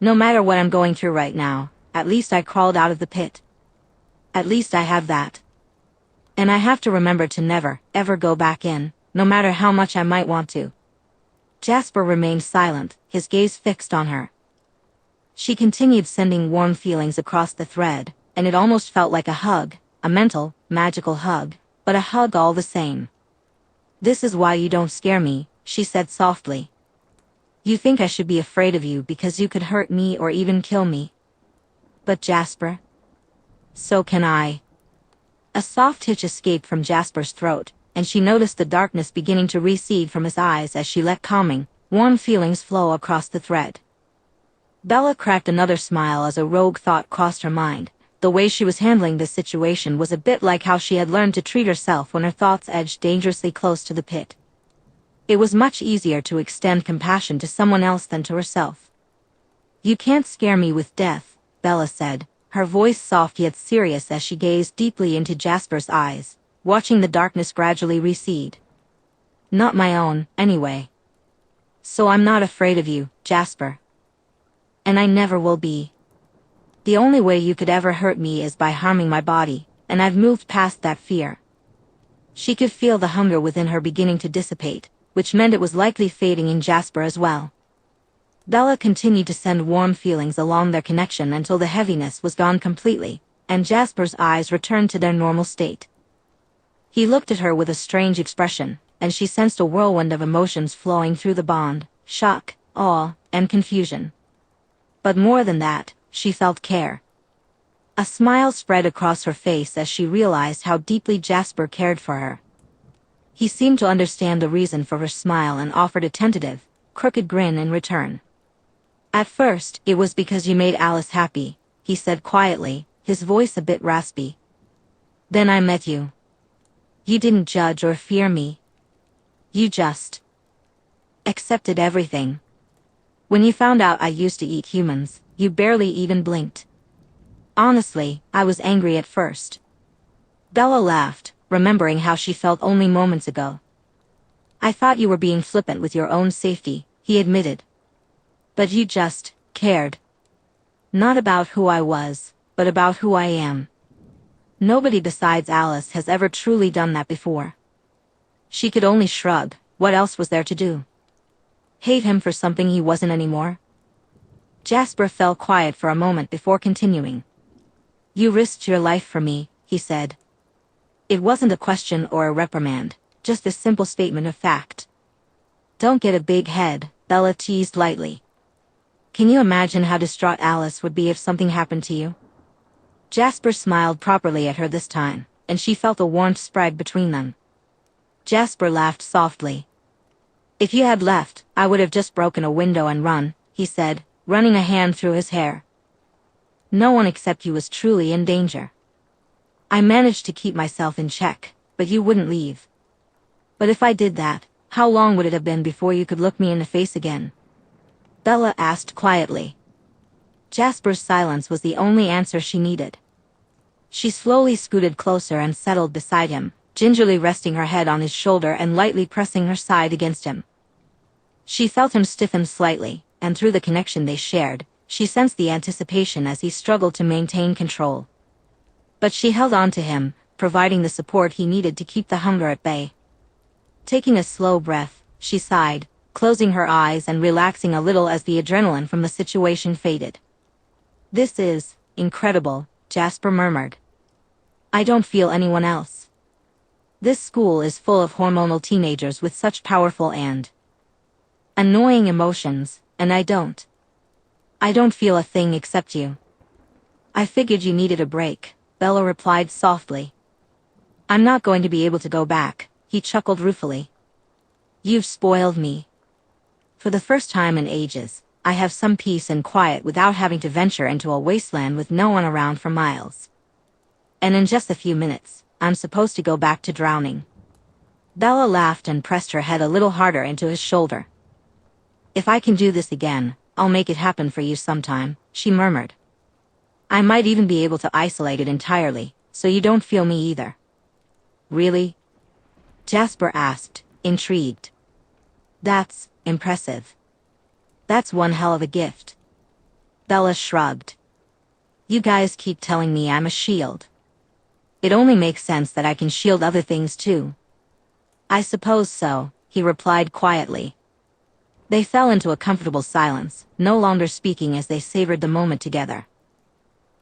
No matter what I'm going through right now, at least I crawled out of the pit. At least I have that. And I have to remember to never, ever go back in, no matter how much I might want to." Jasper remained silent, his gaze fixed on her. She continued sending warm feelings across the thread, and it almost felt like a hug, a mental, magical hug, but a hug all the same. "This is why you don't scare me," she said softly. "You think I should be afraid of you because you could hurt me or even kill me. But Jasper? So can I." A soft hitch escaped from Jasper's throat, and she noticed the darkness beginning to recede from his eyes as she let calming, warm feelings flow across the thread. Bella cracked another smile as a rogue thought crossed her mind. The way she was handling this situation was a bit like how she had learned to treat herself when her thoughts edged dangerously close to the pit. It was much easier to extend compassion to someone else than to herself. "You can't scare me with death," Bella said, her voice soft yet serious as she gazed deeply into Jasper's eyes, watching the darkness gradually recede. "Not my own, anyway. So I'm not afraid of you, Jasper. And I never will be. The only way you could ever hurt me is by harming my body, and I've moved past that fear." She could feel the hunger within her beginning to dissipate, which meant it was likely fading in Jasper as well. Bella continued to send warm feelings along their connection until the heaviness was gone completely, and Jasper's eyes returned to their normal state. He looked at her with a strange expression, and she sensed a whirlwind of emotions flowing through the bond: shock, awe, and confusion. But more than that, she felt care. A smile spread across her face as she realized how deeply Jasper cared for her. He seemed to understand the reason for her smile and offered a tentative, crooked grin in return. "At first, it was because you made Alice happy," he said quietly, his voice a bit raspy. "Then I met you. You didn't judge or fear me. You just accepted everything. When you found out I used to eat humans, you barely even blinked. Honestly, I was angry at first." Bella laughed, remembering how she felt only moments ago. "I thought you were being flippant with your own safety," he admitted. "But you just cared. Not about who I was, but about who I am. Nobody besides Alice has ever truly done that before." She could only shrug. What else was there to do? Hate him for something he wasn't anymore? Jasper fell quiet for a moment before continuing. "You risked your life for me," he said. It wasn't a question or a reprimand, just a simple statement of fact. "Don't get a big head," Bella teased lightly. "Can you imagine how distraught Alice would be if something happened to you?" Jasper smiled properly at her this time, and she felt a warmth spread between them. Jasper laughed softly. "If you had left, I would have just broken a window and run," he said, running a hand through his hair. "No one except you was truly in danger. I managed to keep myself in check, but you wouldn't leave. But if I did that, how long would it have been before you could look me in the face again?" Bella asked quietly. Jasper's silence was the only answer she needed. She slowly scooted closer and settled beside him, gingerly resting her head on his shoulder and lightly pressing her side against him. She felt him stiffen slightly, and through the connection they shared, she sensed the anticipation as he struggled to maintain control. But she held on to him, providing the support he needed to keep the hunger at bay. Taking a slow breath, she sighed, closing her eyes and relaxing a little as the adrenaline from the situation faded. "This is incredible," Jasper murmured. "I don't feel anyone else. This school is full of hormonal teenagers with such powerful and annoying emotions, and I don't feel a thing except you." "I figured you needed a break," Bella replied softly. "I'm not going to be able to go back," he chuckled ruefully. "You've spoiled me. For the first time in ages, I have some peace and quiet without having to venture into a wasteland with no one around for miles. And in just a few minutes, I'm supposed to go back to drowning." Bella laughed and pressed her head a little harder into his shoulder. "If I can do this again, I'll make it happen for you sometime," she murmured. "I might even be able to isolate it entirely, so you don't feel me either." "Really?" Jasper asked, intrigued. "That's impressive. That's one hell of a gift." Bella shrugged. "You guys keep telling me I'm a shield. It only makes sense that I can shield other things too." "I suppose so," he replied quietly. They fell into a comfortable silence, no longer speaking as they savored the moment together.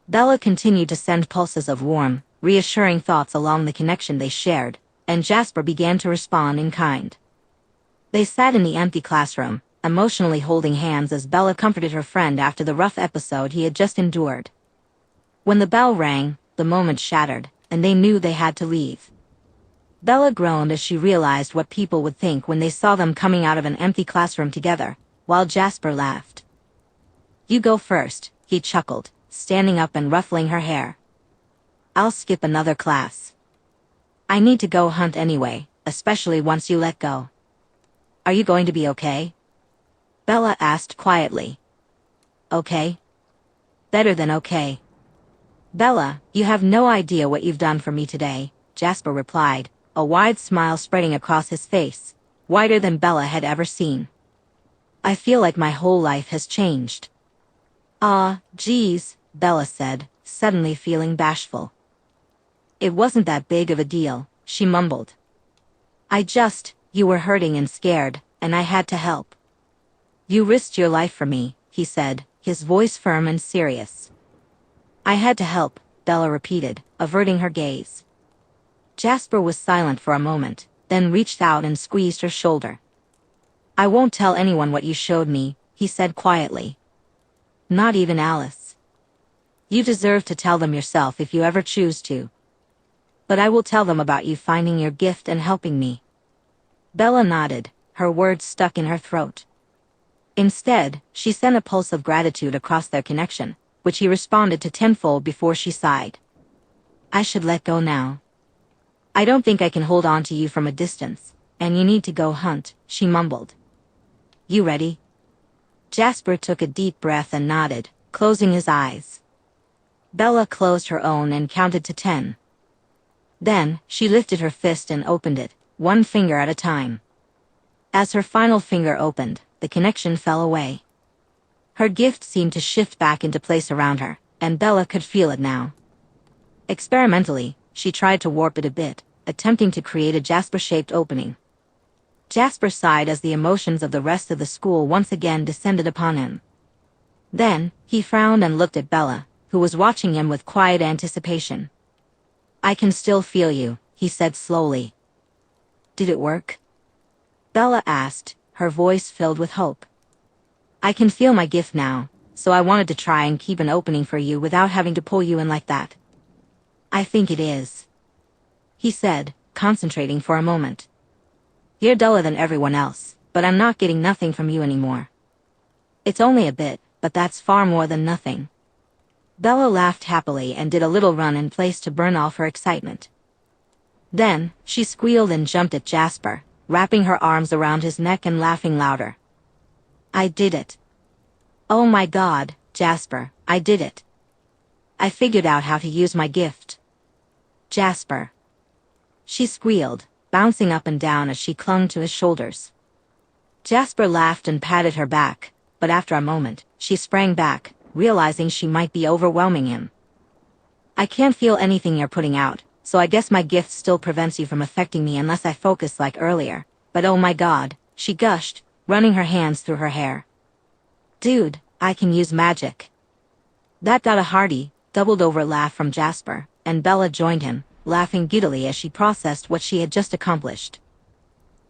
Bella continued to send pulses of warm, reassuring thoughts along the connection they shared, and Jasper began to respond in kind. They sat in the empty classroom, emotionally holding hands as Bella comforted her friend after the rough episode he had just endured. When the bell rang, the moment shattered, and they knew they had to leave. Bella groaned as she realized what people would think when they saw them coming out of an empty classroom together, while Jasper laughed. "You go first," he chuckled, standing up and ruffling her hair. "I'll skip another class. I need to go hunt anyway, especially once you let go." "Are you going to be okay?" Bella asked quietly. "Okay. Better than okay." "Bella, you have no idea what you've done for me today," Jasper replied, a wide smile spreading across his face, wider than Bella had ever seen. "I feel like my whole life has changed." Geez," Bella said, suddenly feeling bashful. "It wasn't that big of a deal," she mumbled. You were hurting and scared, and I had to help." "You risked your life for me," he said, his voice firm and serious. "I had to help," Bella repeated, averting her gaze. Jasper was silent for a moment, then reached out and squeezed her shoulder. "I won't tell anyone what you showed me," he said quietly. "Not even Alice. You deserve to tell them yourself if you ever choose to. But I will tell them about you finding your gift and helping me." Bella nodded, her words stuck in her throat. Instead, she sent a pulse of gratitude across their connection, which he responded to tenfold before she sighed. "I should let go now. I don't think I can hold on to you from a distance, and you need to go hunt," she mumbled. "You ready?" Jasper took a deep breath and nodded, closing his eyes. Bella closed her own and counted to 10. Then, she lifted her fist and opened it, one finger at a time. As her final finger opened, the connection fell away. Her gift seemed to shift back into place around her, and Bella could feel it now. Experimentally, she tried to warp it a bit, attempting to create a Jasper-shaped opening. Jasper sighed as the emotions of the rest of the school once again descended upon him. Then, he frowned and looked at Bella, who was watching him with quiet anticipation. "I can still feel you," he said slowly. "Did it work?" Bella asked, her voice filled with hope. "I can feel my gift now, so I wanted to try and keep an opening for you without having to pull you in like that." "I think it is," he said, concentrating for a moment. "You're duller than everyone else, but I'm not getting nothing from you anymore." "It's only a bit, but that's far more than nothing." Bella laughed happily and did a little run in place to burn off her excitement. Then, she squealed and jumped at Jasper, wrapping her arms around his neck and laughing louder. "I did it. Oh my God," Jasper, I did it. I figured out how to use my gift. Jasper. She squealed, bouncing up and down as she clung to his shoulders. Jasper laughed and patted her back, but after a moment, she sprang back, realizing she might be overwhelming him. I can't feel anything you're putting out, so I guess my gift still prevents you from affecting me unless I focus like earlier, but oh my god, she gushed, running her hands through her hair. Dude, I can use magic. That got a hearty, doubled-over laugh from Jasper, and Bella joined him, laughing giddily as she processed what she had just accomplished.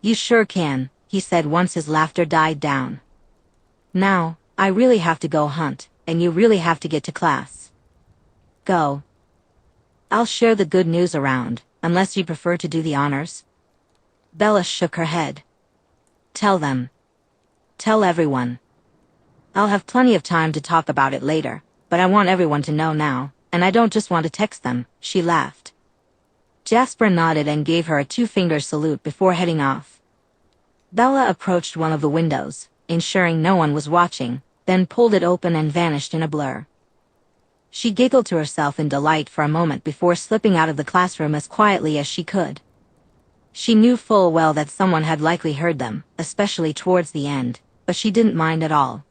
You sure can, he said once his laughter died down. Now, I really have to go hunt, and you really have to get to class. Go. I'll share the good news around, unless you prefer to do the honors. Bella shook her head. Tell them. Tell everyone. I'll have plenty of time to talk about it later, but I want everyone to know now, and I don't just want to text them, she laughed. Jasper nodded and gave her a two-finger salute before heading off. Bella approached one of the windows, ensuring no one was watching, then pulled it open and vanished in a blur. She giggled to herself in delight for a moment before slipping out of the classroom as quietly as she could. She knew full well that someone had likely heard them, especially towards the end, but she didn't mind at all.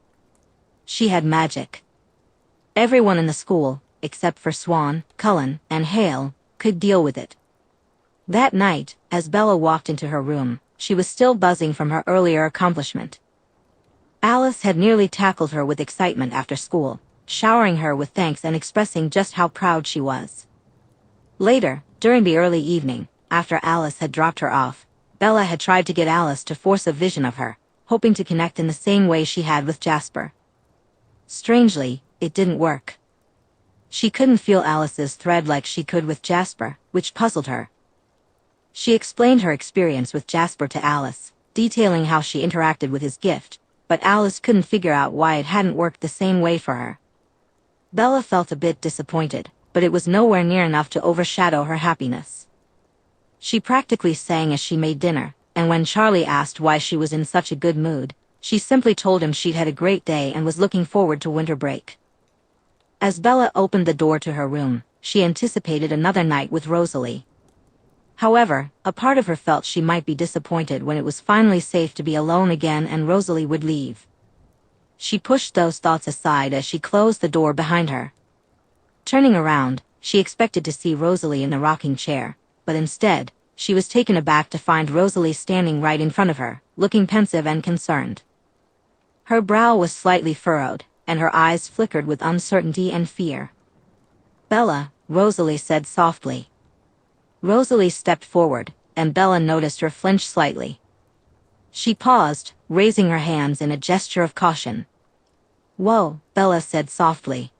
She had magic. Everyone in the school, except for Swan, Cullen, and Hale, could deal with it. That night, as Bella walked into her room, she was still buzzing from her earlier accomplishment. Alice had nearly tackled her with excitement after school, showering her with thanks and expressing just how proud she was. Later, during the early evening, after Alice had dropped her off, Bella had tried to get Alice to force a vision of her, hoping to connect in the same way she had with Jasper. Strangely, it didn't work. She couldn't feel Alice's thread like she could with Jasper, which puzzled her. She explained her experience with Jasper to Alice, detailing how she interacted with his gift, but Alice couldn't figure out why it hadn't worked the same way for her. Bella felt a bit disappointed, but it was nowhere near enough to overshadow her happiness. She practically sang as she made dinner, and when Charlie asked why she was in such a good mood, she simply told him she'd had a great day and was looking forward to winter break. As Bella opened the door to her room, she anticipated another night with Rosalie. However, a part of her felt she might be disappointed when it was finally safe to be alone again and Rosalie would leave. She pushed those thoughts aside as she closed the door behind her. Turning around, she expected to see Rosalie in the rocking chair, but instead, she was taken aback to find Rosalie standing right in front of her, looking pensive and concerned. Her brow was slightly furrowed, and her eyes flickered with uncertainty and fear. Bella, Rosalie said softly. Rosalie stepped forward, and Bella noticed her flinch slightly. She paused, raising her hands in a gesture of caution. Whoa, Bella said softly.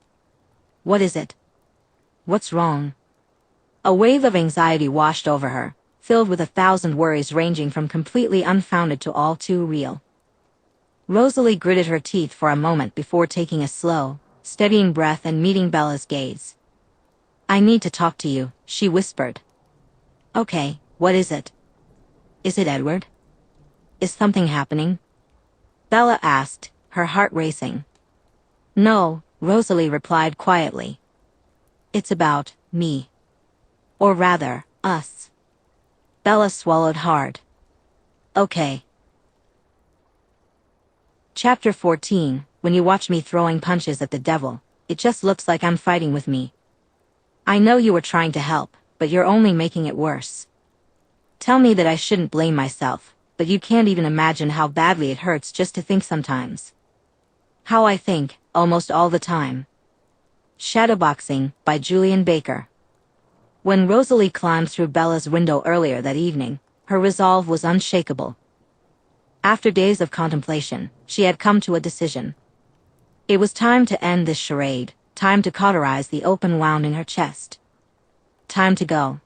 What is it? What's wrong? A wave of anxiety washed over her, filled with 1,000 worries ranging from completely unfounded to all too real. Rosalie gritted her teeth for a moment before taking a slow, steadying breath and meeting Bella's gaze. I need to talk to you, she whispered. Okay, what is it? Is it Edward? Is something happening? Bella asked, her heart racing. No, Rosalie replied quietly. It's about me. Or rather, us. Bella swallowed hard. Okay. Chapter 14, When you watch me throwing punches at the devil, it just looks like I'm fighting with me. I know you were trying to help, but you're only making it worse. Tell me that I shouldn't blame myself, but you can't even imagine how badly it hurts just to think sometimes. How I think, almost all the time. Shadowboxing, by Julian Baker. When Rosalie climbed through Bella's window earlier that evening, her resolve was unshakable. After days of contemplation, she had come to a decision. It was time to end this charade, time to cauterize the open wound in her chest. Time to go.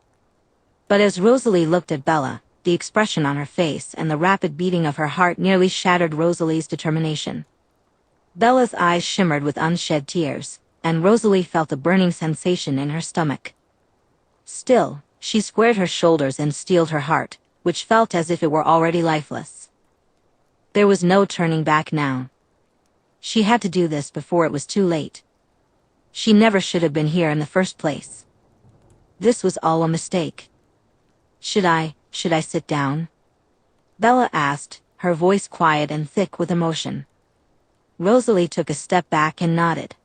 But as Rosalie looked at Bella, the expression on her face and the rapid beating of her heart nearly shattered Rosalie's determination. Bella's eyes shimmered with unshed tears, and Rosalie felt a burning sensation in her stomach. Still, she squared her shoulders and steeled her heart, which felt as if it were already lifeless. There was no turning back now. She had to do this before it was too late. She never should have been here in the first place. This was all a mistake. Should I sit down? Bella asked, her voice quiet and thick with emotion. Rosalie took a step back and nodded.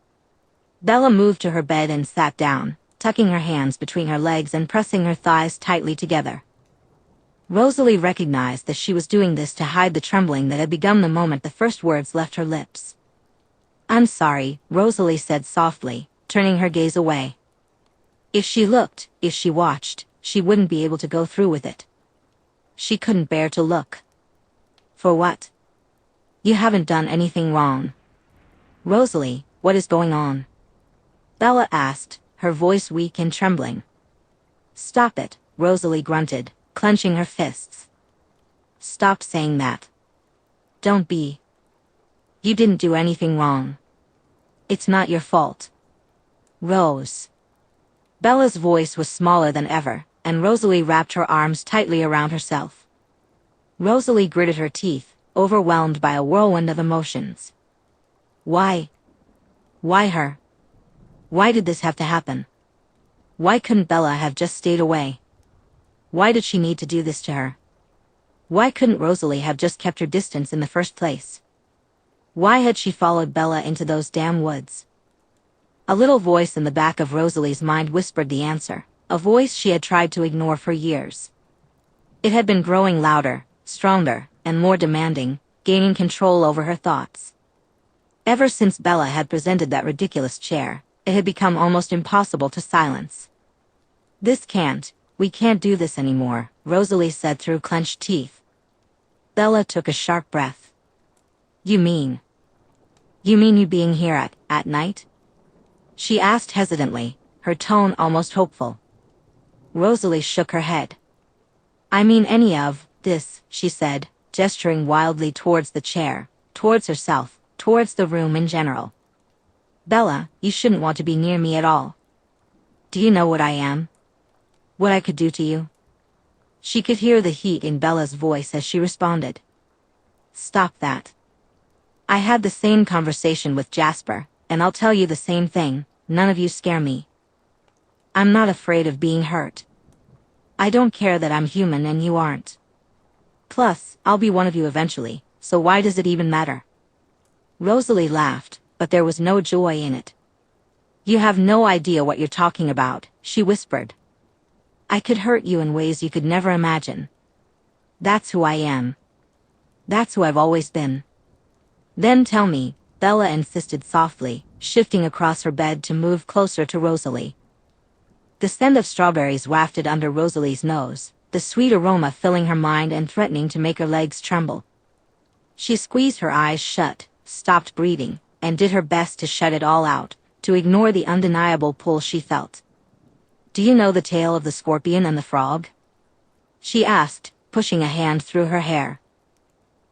Bella moved to her bed and sat down, tucking her hands between her legs and pressing her thighs tightly together. Rosalie recognized that she was doing this to hide the trembling that had begun the moment the first words left her lips. "I'm sorry," Rosalie said softly, turning her gaze away. If she looked, if she watched, she wouldn't be able to go through with it. She couldn't bear to look. For what? You haven't done anything wrong. Rosalie, what is going on? Bella asked, her voice weak and trembling. Stop it, Rosalie grunted, clenching her fists. Stop saying that. Don't be. You didn't do anything wrong. It's not your fault. Rose. Bella's voice was smaller than ever, and Rosalie wrapped her arms tightly around herself. Rosalie gritted her teeth, overwhelmed by a whirlwind of emotions. Why? Why her? Why did this have to happen? Why couldn't Bella have just stayed away? Why did she need to do this to her? Why couldn't Rosalie have just kept her distance in the first place? Why had she followed Bella into those damn woods? A little voice in the back of Rosalie's mind whispered the answer, a voice she had tried to ignore for years. It had been growing louder, stronger, and more demanding, gaining control over her thoughts. Ever since Bella had presented that ridiculous chair, it had become almost impossible to silence. We can't do this anymore, Rosalie said through clenched teeth. Bella took a sharp breath. You mean you being here at night? She asked hesitantly, her tone almost hopeful. Rosalie shook her head. I mean any of this, she said, gesturing wildly towards the chair, towards herself, towards the room in general. Bella, you shouldn't want to be near me at all. Do you know what I am? What I could do to you? She could hear the heat in Bella's voice as she responded. Stop that. I had the same conversation with Jasper, and I'll tell you the same thing, none of you scare me. I'm not afraid of being hurt. I don't care that I'm human and you aren't. Plus, I'll be one of you eventually, so why does it even matter? Rosalie laughed, but there was no joy in it. You have no idea what you're talking about, she whispered. I could hurt you in ways you could never imagine. That's who I am. That's who I've always been. Then tell me, Bella insisted softly, shifting across her bed to move closer to Rosalie. The scent of strawberries wafted under Rosalie's nose, the sweet aroma filling her mind and threatening to make her legs tremble. She squeezed her eyes shut, stopped breathing, and did her best to shut it all out, to ignore the undeniable pull she felt. Do you know the tale of the scorpion and the frog? She asked, pushing a hand through her hair.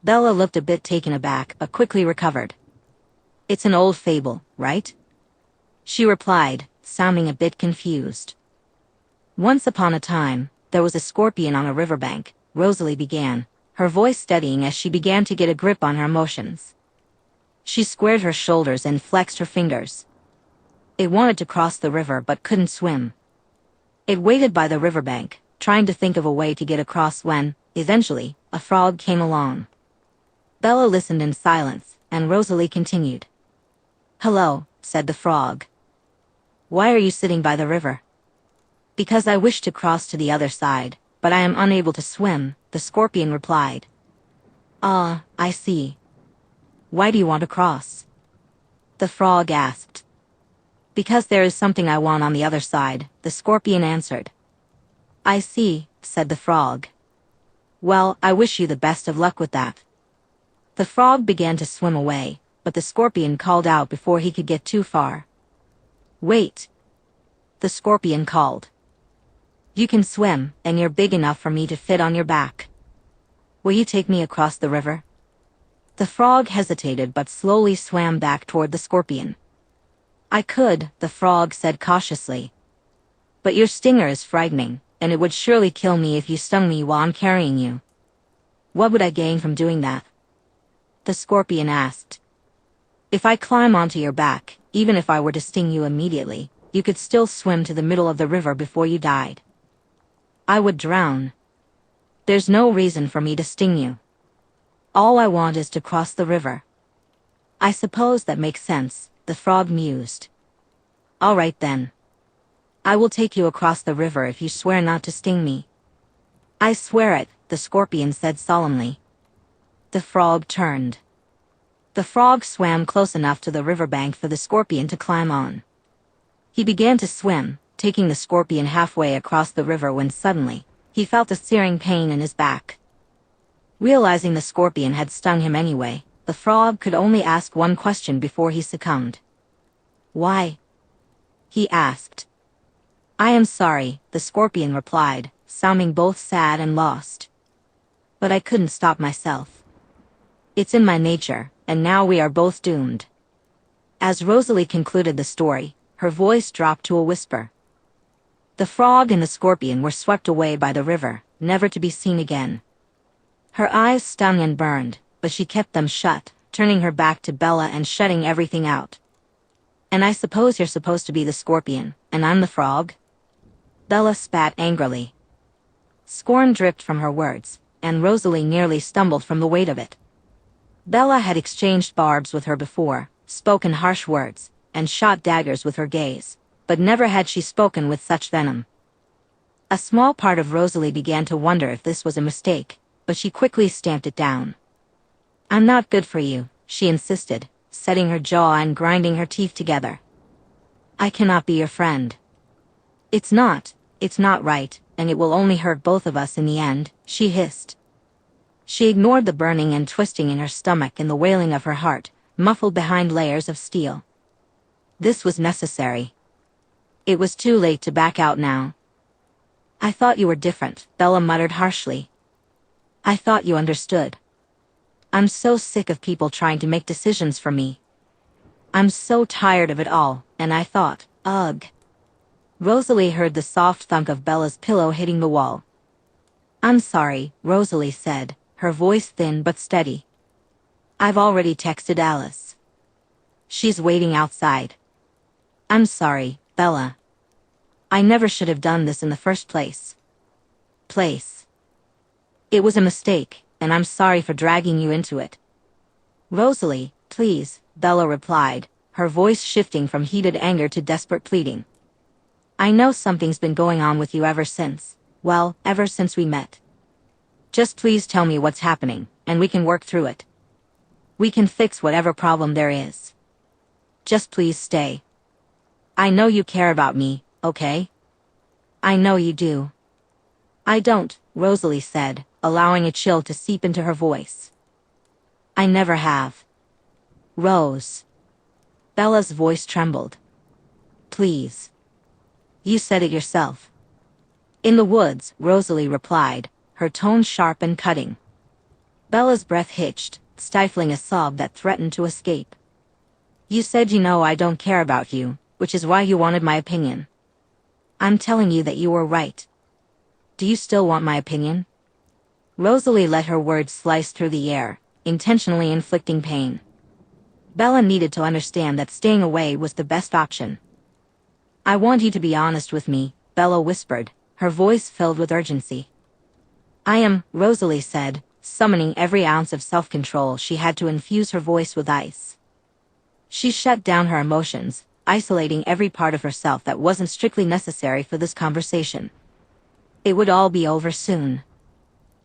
Bella looked a bit taken aback but quickly recovered. It's an old fable, right? She replied, sounding a bit confused. Once upon a time, there was a scorpion on a riverbank, Rosalie began, her voice steadying as she began to get a grip on her emotions. She squared her shoulders and flexed her fingers. It wanted to cross the river but couldn't swim. It waited by the riverbank, trying to think of a way to get across when, eventually, a frog came along. Bella listened in silence, and Rosalie continued. Hello, said the frog. Why are you sitting by the river? Because I wish to cross to the other side, but I am unable to swim, the scorpion replied. Ah, I see. Why do you want to cross? The frog asked. Because there is something I want on the other side, the scorpion answered. I see, said the frog. Well, I wish you the best of luck with that. The frog began to swim away, but the scorpion called out before he could get too far. Wait. The scorpion called. You can swim, and you're big enough for me to fit on your back. Will you take me across the river? The frog hesitated but slowly swam back toward the scorpion. I could, the frog said cautiously. But your stinger is frightening, and it would surely kill me if you stung me while I'm carrying you. What would I gain from doing that? The scorpion asked. If I climb onto your back, even if I were to sting you immediately, you could still swim to the middle of the river before you died. I would drown. There's no reason for me to sting you. All I want is to cross the river. I suppose that makes sense, the frog mused. All right then. I will take you across the river if you swear not to sting me. I swear it, the scorpion said solemnly. The frog turned. The frog swam close enough to the riverbank for the scorpion to climb on. He began to swim, taking the scorpion halfway across the river when suddenly, he felt a searing pain in his back. Realizing the scorpion had stung him anyway, the frog could only ask one question before he succumbed. Why? He asked. I am sorry, the scorpion replied, sounding both sad and lost. But I couldn't stop myself. It's in my nature, and now we are both doomed. As Rosalie concluded the story, her voice dropped to a whisper. The frog and the scorpion were swept away by the river, never to be seen again. Her eyes stung and burned, but she kept them shut, turning her back to Bella and shutting everything out. And I suppose you're supposed to be the scorpion, and I'm the frog? Bella spat angrily. Scorn dripped from her words, and Rosalie nearly stumbled from the weight of it. Bella had exchanged barbs with her before, spoken harsh words, and shot daggers with her gaze, but never had she spoken with such venom. A small part of Rosalie began to wonder if this was a mistake, but she quickly stamped it down. I'm not good for you, she insisted, setting her jaw and grinding her teeth together. I cannot be your friend. It's not right, and it will only hurt both of us in the end, she hissed. She ignored the burning and twisting in her stomach and the wailing of her heart, muffled behind layers of steel. This was necessary. It was too late to back out now. I thought you were different, Bella muttered harshly. I thought you understood. I'm so sick of people trying to make decisions for me. I'm so tired of it all, and I thought, ugh. Rosalie heard the soft thunk of Bella's pillow hitting the wall. I'm sorry, Rosalie said, her voice thin but steady. I've already texted Alice. She's waiting outside. I'm sorry, Bella. I never should have done this in the first place. It was a mistake, and I'm sorry for dragging you into it. Rosalie, please, Bella replied, her voice shifting from heated anger to desperate pleading. I know something's been going on with you ever since we met. Just please tell me what's happening, and we can work through it. We can fix whatever problem there is. Just please stay. I know you care about me, okay? I know you do. I don't, Rosalie said, allowing a chill to seep into her voice. I never have. Rose. Bella's voice trembled. Please. You said it yourself. In the woods, Rosalie replied, her tone sharp and cutting. Bella's breath hitched, stifling a sob that threatened to escape. You said you know I don't care about you, which is why you wanted my opinion. I'm telling you that you were right. Do you still want my opinion? Rosalie let her words slice through the air, intentionally inflicting pain. Bella needed to understand that staying away was the best option. I want you to be honest with me, Bella whispered, her voice filled with urgency. I am, Rosalie said, summoning every ounce of self-control she had to infuse her voice with ice. She shut down her emotions, isolating every part of herself that wasn't strictly necessary for this conversation. It would all be over soon.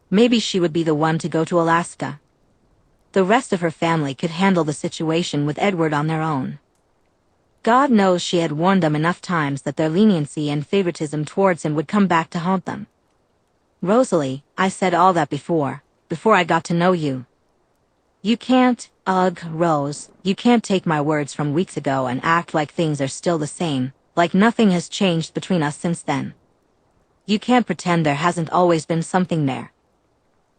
Maybe she would be the one to go to Alaska. The rest of her family could handle the situation with Edward on their own. God knows she had warned them enough times that their leniency and favoritism towards him would come back to haunt them. Rosalie, I said all that before I got to know you. You can't, Rose, you can't take my words from weeks ago and act like things are still the same, like nothing has changed between us since then. You can't pretend there hasn't always been something there.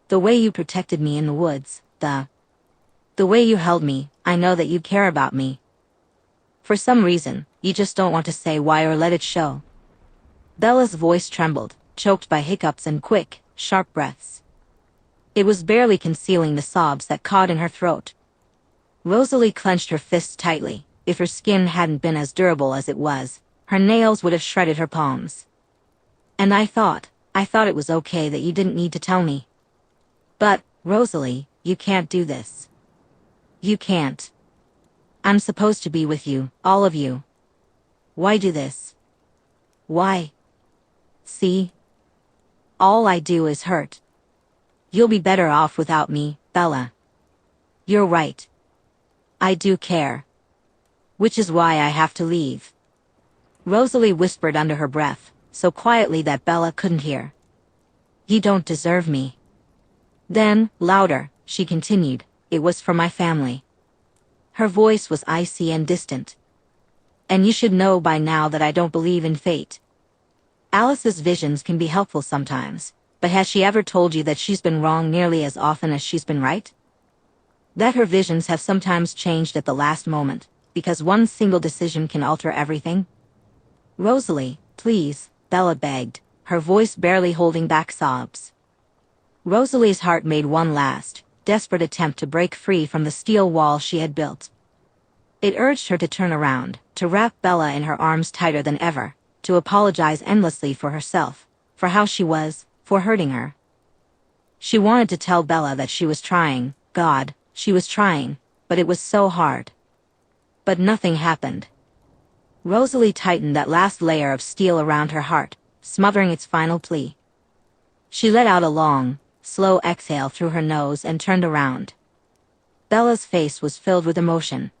The way you protected me in the woods, the way you held me, I know that you care about me. For some reason, you just don't want to say why or let it show. Bella's voice trembled, choked by hiccups and quick, sharp breaths. It was barely concealing the sobs that caught in her throat. Rosalie clenched her fists tightly. If her skin hadn't been as durable as it was, her nails would have shredded her palms. And I thought it was okay that you didn't need to tell me. But, Rosalie, you can't do this. You can't. I'm supposed to be with you, all of you. Why do this? Why? See? All I do is hurt. You'll be better off without me, Bella. You're right. I do care. Which is why I have to leave. Rosalie whispered under her breath, so quietly that Bella couldn't hear. You don't deserve me. Then, louder, she continued, it was for my family. Her voice was icy and distant. And you should know by now that I don't believe in fate. Alice's visions can be helpful sometimes, but has she ever told you that she's been wrong nearly as often as she's been right? That her visions have sometimes changed at the last moment, because one single decision can alter everything? Rosalie, please, Bella begged, her voice barely holding back sobs. Rosalie's heart made one last, desperate attempt to break free from the steel wall she had built. It urged her to turn around, to wrap Bella in her arms tighter than ever, to apologize endlessly for herself, for how she was, for hurting her. She wanted to tell Bella that she was trying, God, she was trying, but it was so hard. But nothing happened. Rosalie tightened that last layer of steel around her heart, smothering its final plea. She let out a long, slow exhale through her nose and turned around. Bella's face was filled with emotion.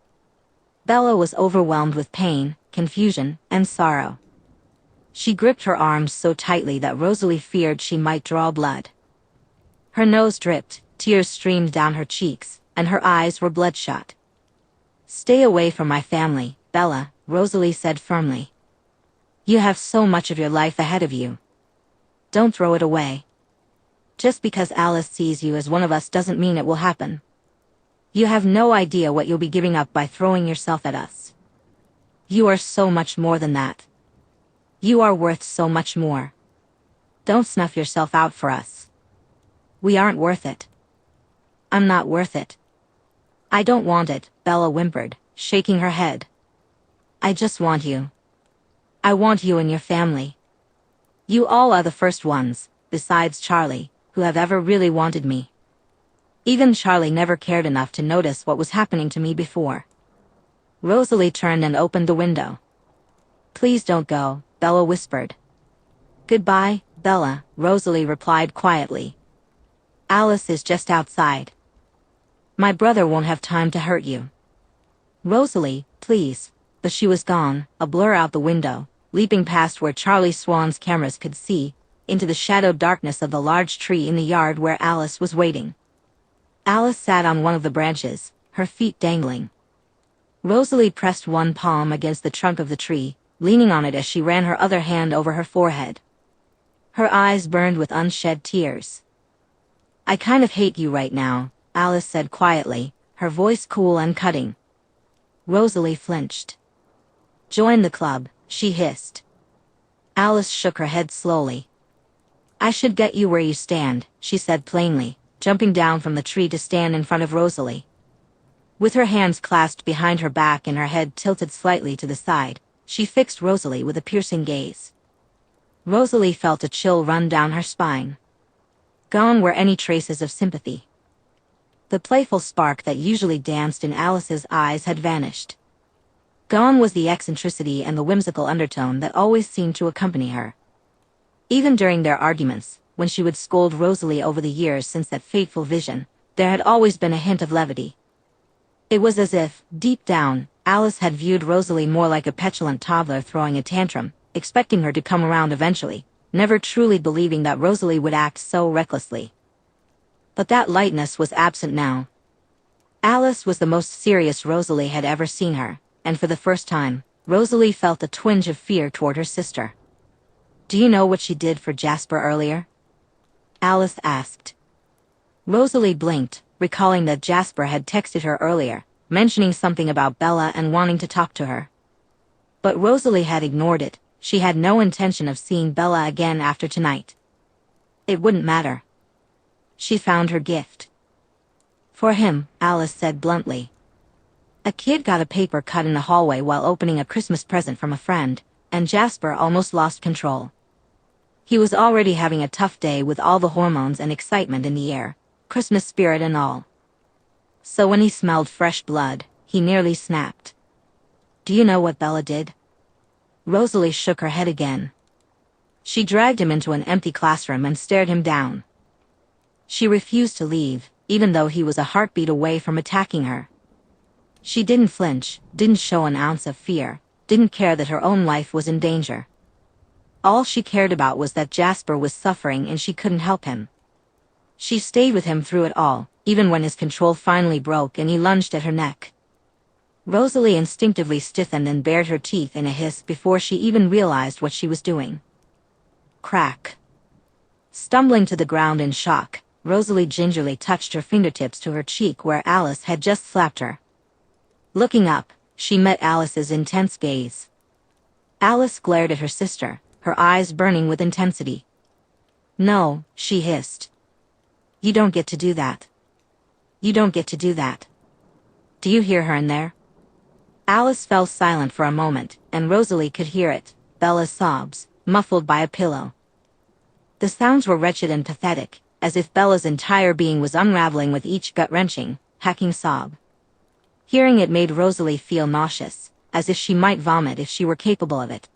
Bella was overwhelmed with pain, confusion, and sorrow. She gripped her arms so tightly that Rosalie feared she might draw blood. Her nose dripped, tears streamed down her cheeks, and her eyes were bloodshot. Stay away from my family, Bella, Rosalie said firmly. You have so much of your life ahead of you. Don't throw it away. Just because Alice sees you as one of us doesn't mean it will happen. You have no idea what you'll be giving up by throwing yourself at us. You are so much more than that. You are worth so much more. Don't snuff yourself out for us. We aren't worth it. I'm not worth it. I don't want it, Bella whimpered, shaking her head. I just want you. I want you and your family. You all are the first ones, besides Charlie, who have ever really wanted me. Even Charlie never cared enough to notice what was happening to me before. Rosalie turned and opened the window. Please don't go, Bella whispered. Goodbye, Bella, Rosalie replied quietly. Alice is just outside. My brother won't have time to hurt you. Rosalie, please. But she was gone, a blur out the window, leaping past where Charlie Swan's cameras could see, into the shadowed darkness of the large tree in the yard where Alice was waiting. Alice sat on one of the branches, her feet dangling. Rosalie pressed one palm against the trunk of the tree, leaning on it as she ran her other hand over her forehead. Her eyes burned with unshed tears. I kind of hate you right now, Alice said quietly, her voice cool and cutting. Rosalie flinched. Join the club, she hissed. Alice shook her head slowly. I should get you where you stand, she said plainly, jumping down from the tree to stand in front of Rosalie. With her hands clasped behind her back and her head tilted slightly to the side, she fixed Rosalie with a piercing gaze. Rosalie felt a chill run down her spine. Gone were any traces of sympathy. The playful spark that usually danced in Alice's eyes had vanished. Gone was the eccentricity and the whimsical undertone that always seemed to accompany her. Even during their arguments, when she would scold Rosalie over the years since that fateful vision, there had always been a hint of levity. It was as if, deep down, Alice had viewed Rosalie more like a petulant toddler throwing a tantrum, expecting her to come around eventually, never truly believing that Rosalie would act so recklessly. But that lightness was absent now. Alice was the most serious Rosalie had ever seen her, and for the first time, Rosalie felt a twinge of fear toward her sister. Do you know what she did for Jasper earlier? Alice asked. Rosalie blinked, recalling that Jasper had texted her earlier, mentioning something about Bella and wanting to talk to her. But Rosalie had ignored it. She had no intention of seeing Bella again after tonight. It wouldn't matter. She found her gift. For him, Alice said bluntly. A kid got a paper cut in the hallway while opening a Christmas present from a friend, and Jasper almost lost control. He was already having a tough day with all the hormones and excitement in the air, Christmas spirit and all. So when he smelled fresh blood, he nearly snapped. Do you know what Bella did? Rosalie shook her head again. She dragged him into an empty classroom and stared him down. She refused to leave, even though he was a heartbeat away from attacking her. She didn't flinch, didn't show an ounce of fear, didn't care that her own life was in danger. All she cared about was that Jasper was suffering and she couldn't help him. She stayed with him through it all, even when his control finally broke and he lunged at her neck. Rosalie instinctively stiffened and bared her teeth in a hiss before she even realized what she was doing. Crack. Stumbling to the ground in shock, Rosalie gingerly touched her fingertips to her cheek where Alice had just slapped her. Looking up, she met Alice's intense gaze. Alice glared at her sister, her eyes burning with intensity. No, she hissed. You don't get to do that. You don't get to do that. Do you hear her in there? Alice fell silent for a moment, and Rosalie could hear it, Bella's sobs, muffled by a pillow. The sounds were wretched and pathetic, as if Bella's entire being was unraveling with each gut-wrenching, hacking sob. Hearing it made Rosalie feel nauseous, as if she might vomit if she were capable of it.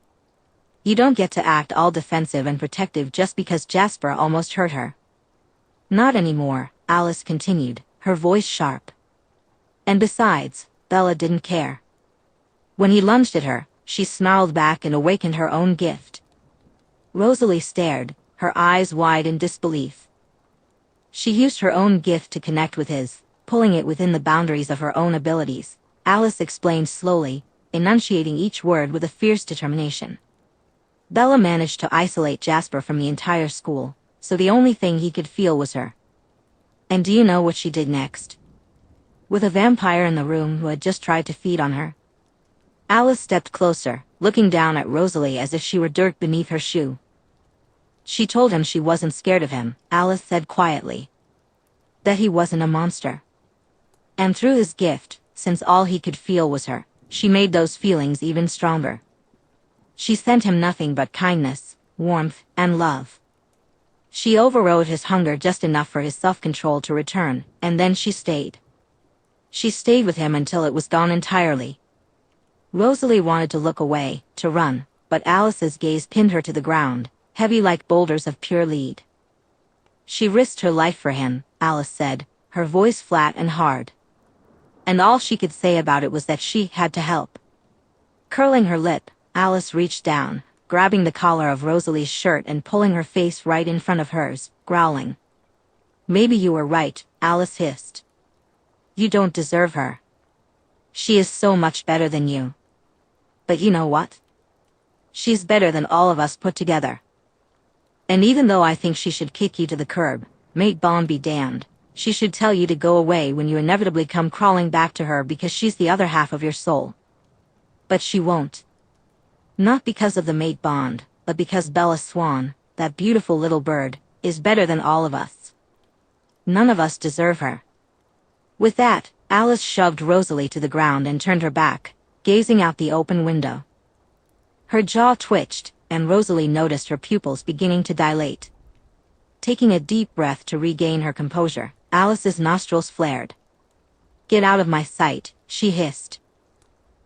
You don't get to act all defensive and protective just because Jasper almost hurt her. Not anymore, Alice continued, her voice sharp. And besides, Bella didn't care. When he lunged at her, she snarled back and awakened her own gift. Rosalie stared, her eyes wide in disbelief. She used her own gift to connect with his, pulling it within the boundaries of her own abilities, Alice explained slowly, enunciating each word with a fierce determination. Bella managed to isolate Jasper from the entire school, so the only thing he could feel was her. And do you know what she did next? With a vampire in the room who had just tried to feed on her. Alice stepped closer, looking down at Rosalie as if she were dirt beneath her shoe. She told him she wasn't scared of him, Alice said quietly. That he wasn't a monster. And through his gift, since all he could feel was her, she made those feelings even stronger. She sent him nothing but kindness, warmth, and love. She overrode his hunger just enough for his self-control to return, and then she stayed. She stayed with him until it was gone entirely. Rosalie wanted to look away, to run, but Alice's gaze pinned her to the ground, heavy like boulders of pure lead. She risked her life for him, Alice said, her voice flat and hard. And all she could say about it was that she had to help. Curling her lip, Alice reached down, grabbing the collar of Rosalie's shirt and pulling her face right in front of hers, growling. Maybe you were right, Alice hissed. You don't deserve her. She is so much better than you. But you know what? She's better than all of us put together. And even though I think she should kick you to the curb, mate Bond be damned, she should tell you to go away when you inevitably come crawling back to her because she's the other half of your soul. But she won't. Not because of the mate bond, but because Bella Swan, that beautiful little bird, is better than all of us. None of us deserve her. With that, Alice shoved Rosalie to the ground and turned her back, gazing out the open window. Her jaw twitched, and Rosalie noticed her pupils beginning to dilate. Taking a deep breath to regain her composure, Alice's nostrils flared. Get out of my sight, she hissed.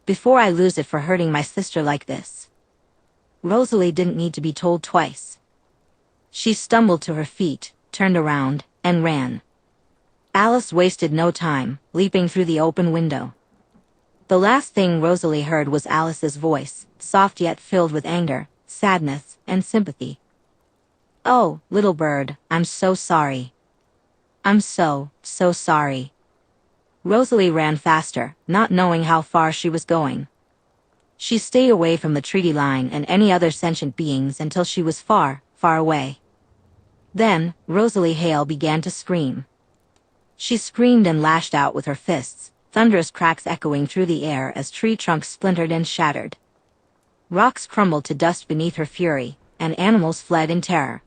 Before I lose it for hurting my sister like this. Rosalie didn't need to be told twice. She stumbled to her feet, turned around, and ran. Alice wasted no time, leaping through the open window. The last thing Rosalie heard was Alice's voice, soft yet filled with anger, sadness, and sympathy. Oh, little bird, I'm so sorry. I'm so sorry. Rosalie ran faster, not knowing how far she was going. She stayed away from the treaty line and any other sentient beings until she was far, far away. Then, Rosalie Hale began to scream. She screamed and lashed out with her fists, thunderous cracks echoing through the air as tree trunks splintered and shattered. Rocks crumbled to dust beneath her fury, and animals fled in terror.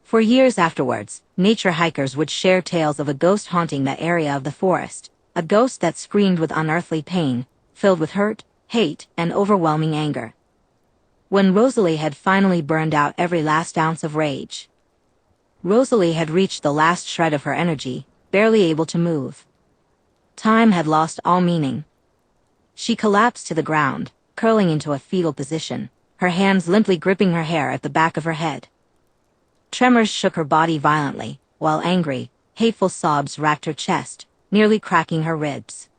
For years afterwards, nature hikers would share tales of a ghost haunting that area of the forest, a ghost that screamed with unearthly pain, filled with hurt, hate, and overwhelming anger. When Rosalie had finally burned out every last ounce of rage, Rosalie had reached the last shred of her energy, barely able to move. Time had lost all meaning. She collapsed to the ground, curling into a fetal position, her hands limply gripping her hair at the back of her head. Tremors shook her body violently, while angry, hateful sobs racked her chest, nearly cracking her ribs.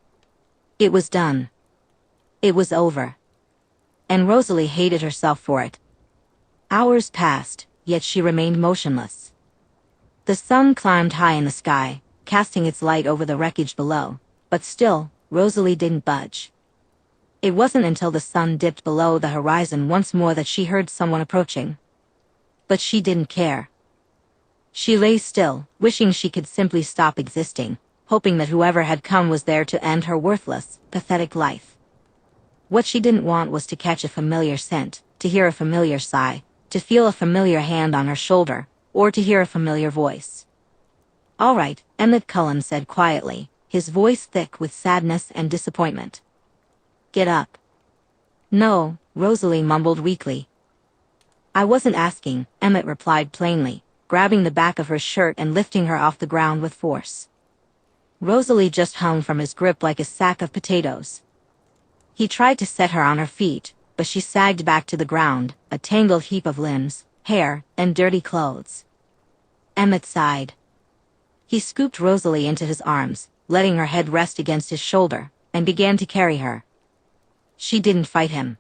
It was done. It was over. And Rosalie hated herself for it. Hours passed, yet she remained motionless. The sun climbed high in the sky, casting its light over the wreckage below, but still, Rosalie didn't budge. It wasn't until the sun dipped below the horizon once more that she heard someone approaching. But she didn't care. She lay still, wishing she could simply stop existing, hoping that whoever had come was there to end her worthless, pathetic life. What she didn't want was to catch a familiar scent, to hear a familiar sigh, to feel a familiar hand on her shoulder, or to hear a familiar voice. "All right," Emmett Cullen said quietly, his voice thick with sadness and disappointment. "Get up." "No," Rosalie mumbled weakly. "I wasn't asking," Emmett replied plainly, grabbing the back of her shirt and lifting her off the ground with force. Rosalie just hung from his grip like a sack of potatoes. He tried to set her on her feet, but she sagged back to the ground, a tangled heap of limbs, hair, and dirty clothes. Emmett sighed. He scooped Rosalie into his arms, letting her head rest against his shoulder, and began to carry her. She didn't fight him.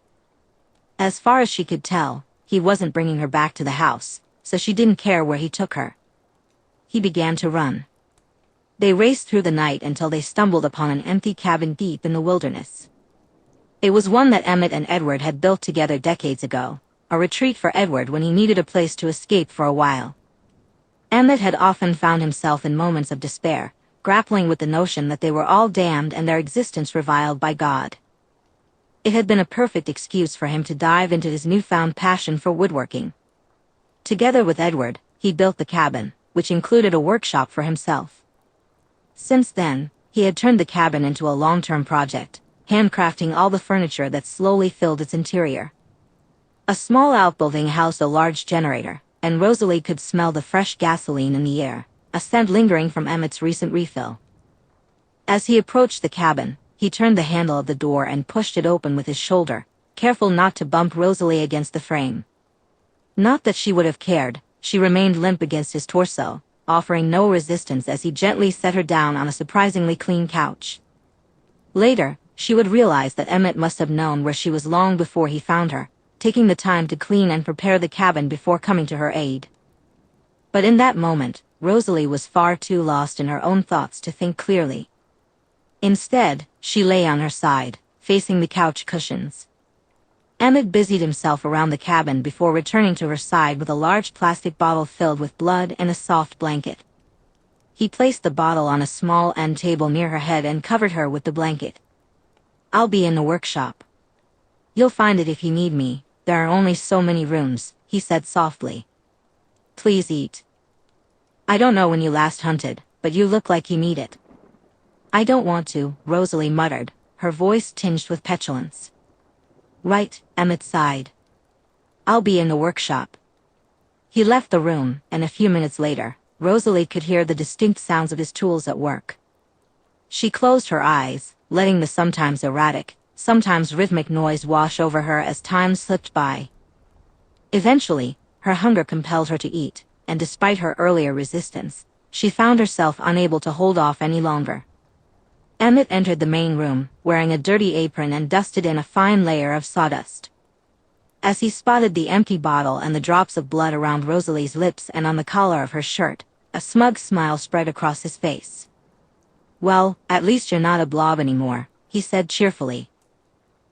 As far as she could tell, he wasn't bringing her back to the house, so she didn't care where he took her. He began to run. They raced through the night until they stumbled upon an empty cabin deep in the wilderness. It was one that Emmett and Edward had built together decades ago, a retreat for Edward when he needed a place to escape for a while. Emmett had often found himself in moments of despair, grappling with the notion that they were all damned and their existence reviled by God. It had been a perfect excuse for him to dive into his newfound passion for woodworking. Together with Edward, he built the cabin, which included a workshop for himself. Since then, he had turned the cabin into a long-term project, handcrafting all the furniture that slowly filled its interior. A small outbuilding housed a large generator, and Rosalie could smell the fresh gasoline in the air, a scent lingering from Emmett's recent refill. As he approached the cabin, he turned the handle of the door and pushed it open with his shoulder, careful not to bump Rosalie against the frame. Not that she would have cared, she remained limp against his torso, offering no resistance as he gently set her down on a surprisingly clean couch. Later, she would realize that Emmett must have known where she was long before he found her, taking the time to clean and prepare the cabin before coming to her aid. But in that moment, Rosalie was far too lost in her own thoughts to think clearly. Instead, she lay on her side, facing the couch cushions. Emmett busied himself around the cabin before returning to her side with a large plastic bottle filled with blood and a soft blanket. He placed the bottle on a small end table near her head and covered her with the blanket. "I'll be in the workshop. You'll find it if you need me, there are only so many rooms," he said softly. "Please eat. I don't know when you last hunted, but you look like you need it." "I don't want to," Rosalie muttered, her voice tinged with petulance. "Right," Emmett sighed. "I'll be in the workshop." He left the room, and a few minutes later, Rosalie could hear the distinct sounds of his tools at work. She closed her eyes, letting the sometimes erratic, sometimes rhythmic noise wash over her as time slipped by. Eventually, her hunger compelled her to eat, and despite her earlier resistance, she found herself unable to hold off any longer. Emmett entered the main room, wearing a dirty apron and dusted in a fine layer of sawdust. As he spotted the empty bottle and the drops of blood around Rosalie's lips and on the collar of her shirt, a smug smile spread across his face. "Well, at least you're not a blob anymore," he said cheerfully.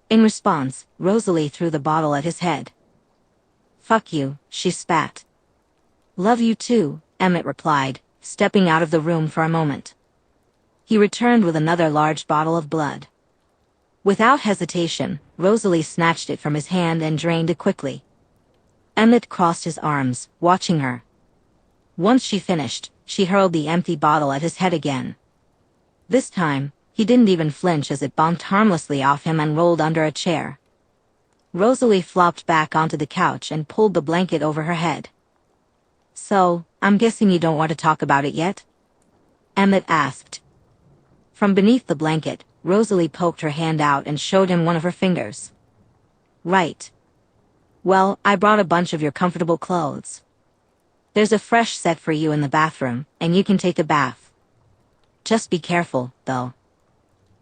In response, Rosalie threw the bottle at his head. "Fuck you," she spat. "Love you too," Emmett replied, stepping out of the room for a moment. He returned with another large bottle of blood. Without hesitation, Rosalie snatched it from his hand and drained it quickly. Emmett crossed his arms, watching her. Once she finished, she hurled the empty bottle at his head again. This time, He didn't even flinch as it bonked harmlessly off him and rolled under a chair. Rosalie flopped back onto the couch and pulled the blanket over her head. "So, I'm guessing you don't want to talk about it yet?" Emmett asked. From beneath the blanket, Rosalie poked her hand out and showed him one of her fingers. "Right. Well, I brought a bunch of your comfortable clothes. There's a fresh set for you in the bathroom, and you can take a bath. Just be careful, though.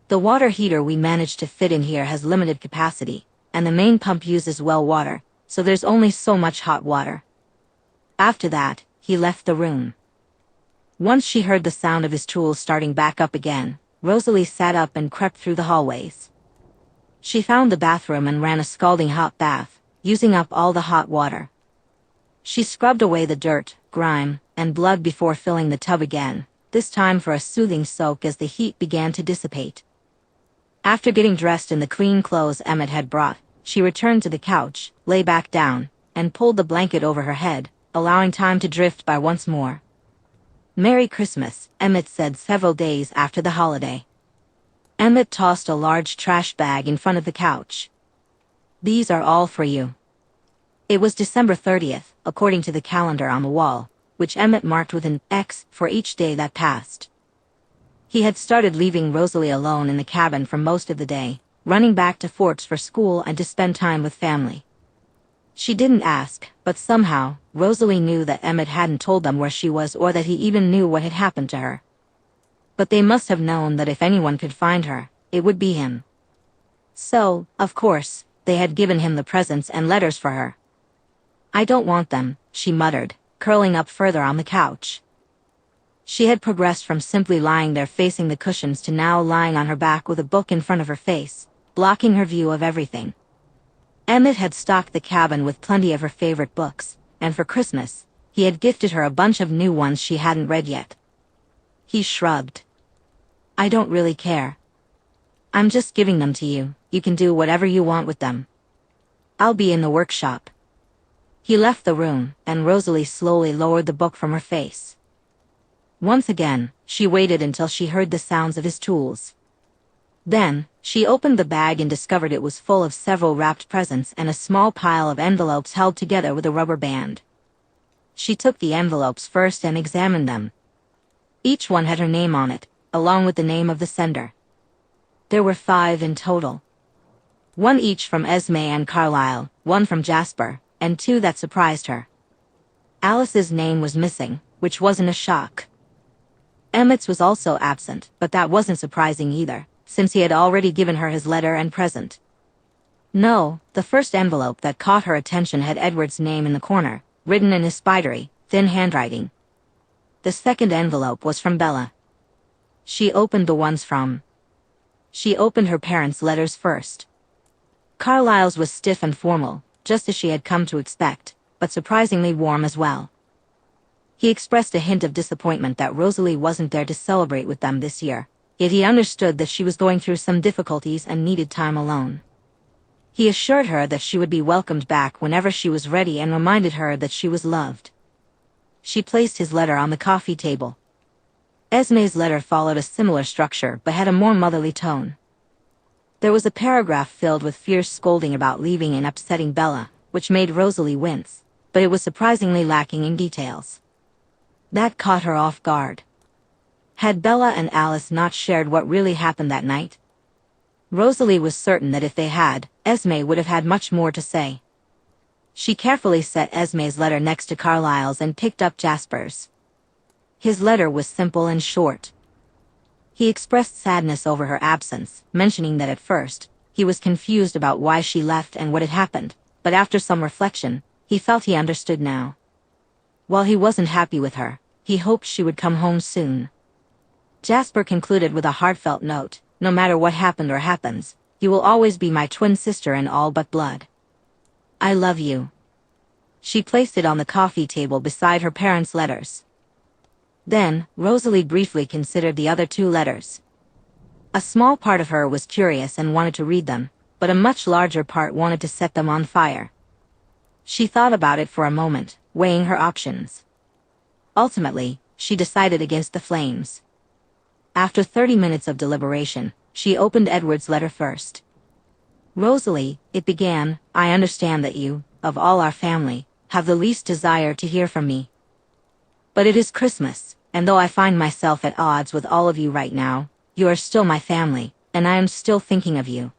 The water heater we managed to fit in here has limited capacity, and the main pump uses well water, so there's only so much hot water." After that, he left the room. Once she heard the sound of his tools starting back up again, Rosalie sat up and crept through the hallways. She found the bathroom and ran a scalding hot bath, using up all the hot water. She scrubbed away the dirt, grime, and blood before filling the tub again, this time for a soothing soak as the heat began to dissipate. After getting dressed in the clean clothes Emmett had brought, she returned to the couch, lay back down, and pulled the blanket over her head, allowing time to drift by once more. "Merry Christmas," Emmett said several days after the holiday. Emmett tossed a large trash bag in front of the couch. "These are all for you." It was December 30th, according to the calendar on the wall, which Emmett marked with an X for each day that passed. He had started leaving Rosalie alone in the cabin for most of the day, running back to Forks for school and to spend time with family. She didn't ask, but somehow, Rosalie knew that Emmett hadn't told them where she was or that he even knew what had happened to her. But they must have known that if anyone could find her, it would be him. So, of course, they had given him the presents and letters for her. "I don't want them," she muttered, curling up further on the couch. She had progressed from simply lying there facing the cushions to now lying on her back with a book in front of her face, blocking her view of everything. Emmett had stocked the cabin with plenty of her favorite books, and for Christmas, he had gifted her a bunch of new ones she hadn't read yet. He shrugged. "I don't really care. I'm just giving them to you, you can do whatever you want with them. I'll be in the workshop." He left the room, and Rosalie slowly lowered the book from her face. Once again, she waited until she heard the sounds of his tools. Then, she opened the bag and discovered it was full of several wrapped presents and a small pile of envelopes held together with a rubber band. She took the envelopes first and examined them. Each one had her name on it, along with the name of the sender. There were 5 in total. 1 each from Esme and Carlisle, 1 from Jasper, and 2 that surprised her. Alice's name was missing, which wasn't a shock. Emmett's was also absent, but that wasn't surprising either, since he had already given her his letter and present. No, the first envelope that caught her attention had Edward's name in the corner, written in his spidery, thin handwriting. The second envelope was from Bella. She opened her parents' letters first. Carlisle's was stiff and formal, just as she had come to expect, but surprisingly warm as well. He expressed a hint of disappointment that Rosalie wasn't there to celebrate with them this year, yet he understood that she was going through some difficulties and needed time alone. He assured her that she would be welcomed back whenever she was ready and reminded her that she was loved. She placed his letter on the coffee table. Esme's letter followed a similar structure but had a more motherly tone. There was a paragraph filled with fierce scolding about leaving and upsetting Bella, which made Rosalie wince, but it was surprisingly lacking in details. That caught her off guard. Had Bella and Alice not shared what really happened that night? Rosalie was certain that if they had, Esme would have had much more to say. She carefully set Esme's letter next to Carlisle's and picked up Jasper's. His letter was simple and short. He expressed sadness over her absence, mentioning that at first, he was confused about why she left and what had happened, but after some reflection, he felt he understood now. While he wasn't happy with her, he hoped she would come home soon. Jasper concluded with a heartfelt note, "No matter what happened or happens, you will always be my twin sister in all but blood. I love you." She placed it on the coffee table beside her parents' letters. Then, Rosalie briefly considered the other 2 letters. A small part of her was curious and wanted to read them, but a much larger part wanted to set them on fire. She thought about it for a moment, weighing her options. Ultimately, she decided against the flames. After 30 minutes of deliberation, she opened Edward's letter first. "Rosalie," it began, "I understand that you, of all our family, have the least desire to hear from me. But it is Christmas, and though I find myself at odds with all of you right now, you are still my family, and I am still thinking of you.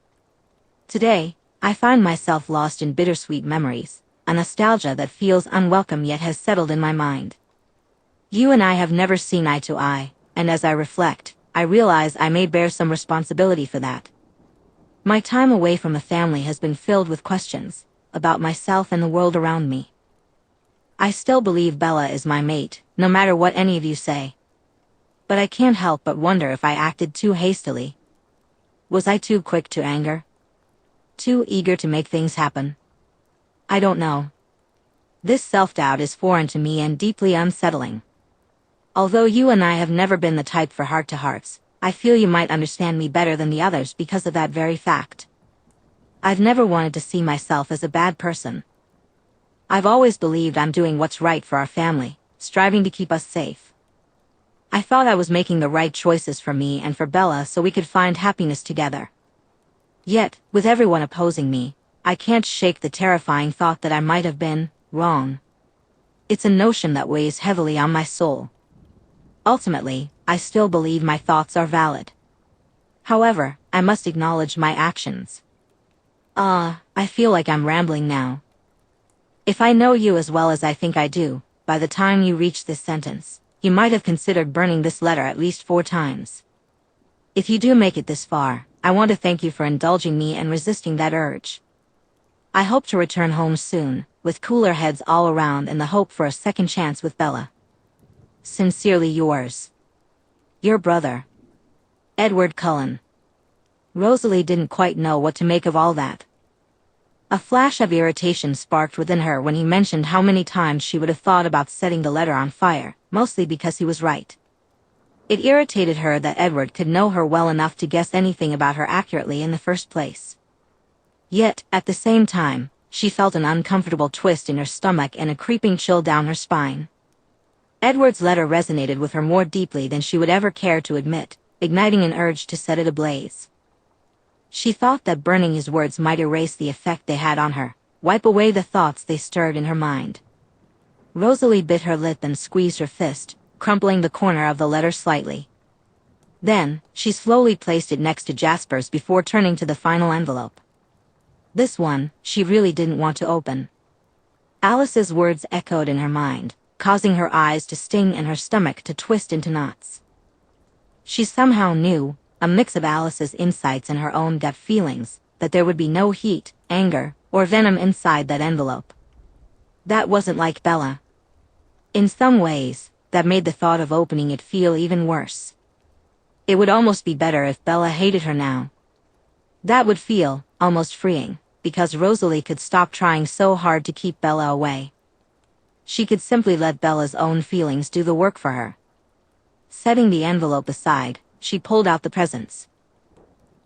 Today, I find myself lost in bittersweet memories, a nostalgia that feels unwelcome yet has settled in my mind. You and I have never seen eye to eye, and as I reflect, I realize I may bear some responsibility for that. My time away from the family has been filled with questions about myself and the world around me. I still believe Bella is my mate, no matter what any of you say. But I can't help but wonder if I acted too hastily. Was I too quick to anger? Too eager to make things happen? I don't know. This self-doubt is foreign to me and deeply unsettling. Although you and I have never been the type for heart-to-hearts, I feel you might understand me better than the others because of that very fact. I've never wanted to see myself as a bad person. I've always believed I'm doing what's right for our family, striving to keep us safe. I thought I was making the right choices for me and for Bella so we could find happiness together. Yet, with everyone opposing me, I can't shake the terrifying thought that I might have been wrong. It's a notion that weighs heavily on my soul. Ultimately, I still believe my thoughts are valid. However, I must acknowledge my actions. I feel like I'm rambling now. If I know you as well as I think I do, by the time you reach this sentence, you might have considered burning this letter at least 4 times. If you do make it this far, I want to thank you for indulging me and resisting that urge. I hope to return home soon, with cooler heads all around and the hope for a second chance with Bella. Sincerely yours. Your brother, Edward Cullen. Rosalie didn't quite know what to make of all that. A flash of irritation sparked within her when he mentioned how many times she would have thought about setting the letter on fire, mostly because he was right. It irritated her that Edward could know her well enough to guess anything about her accurately in the first place. Yet, at the same time, she felt an uncomfortable twist in her stomach and a creeping chill down her spine. Edward's letter resonated with her more deeply than she would ever care to admit, igniting an urge to set it ablaze. She thought that burning his words might erase the effect they had on her, wipe away the thoughts they stirred in her mind. Rosalie bit her lip and squeezed her fist, crumpling the corner of the letter slightly. Then, she slowly placed it next to Jasper's before turning to the final envelope. This one, she really didn't want to open. Alice's words echoed in her mind, causing her eyes to sting and her stomach to twist into knots. She somehow knew, a mix of Alice's insights and her own gut feelings, that there would be no heat, anger, or venom inside that envelope. That wasn't like Bella. In some ways, that made the thought of opening it feel even worse. It would almost be better if Bella hated her now. That would feel almost freeing, because Rosalie could stop trying so hard to keep Bella away. She could simply let Bella's own feelings do the work for her. Setting the envelope aside, she pulled out the presents.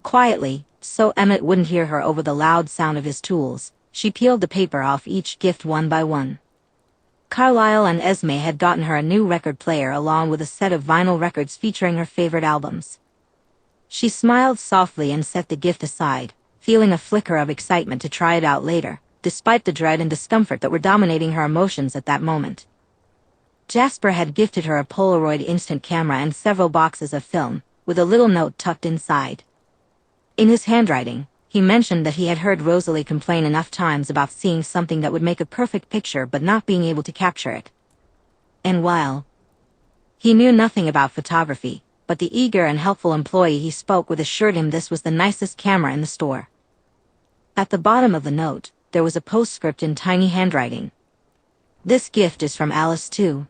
Quietly, so Emmett wouldn't hear her over the loud sound of his tools, she peeled the paper off each gift one by one. Carlisle and Esme had gotten her a new record player along with a set of vinyl records featuring her favorite albums. She smiled softly and set the gift aside, feeling a flicker of excitement to try it out later, despite the dread and discomfort that were dominating her emotions at that moment. Jasper had gifted her a Polaroid instant camera and several boxes of film, with a little note tucked inside. In his handwriting, he mentioned that he had heard Rosalie complain enough times about seeing something that would make a perfect picture but not being able to capture it. And while he knew nothing about photography, but the eager and helpful employee he spoke with assured him this was the nicest camera in the store. At the bottom of the note, there was a postscript in tiny handwriting. "This gift is from Alice too.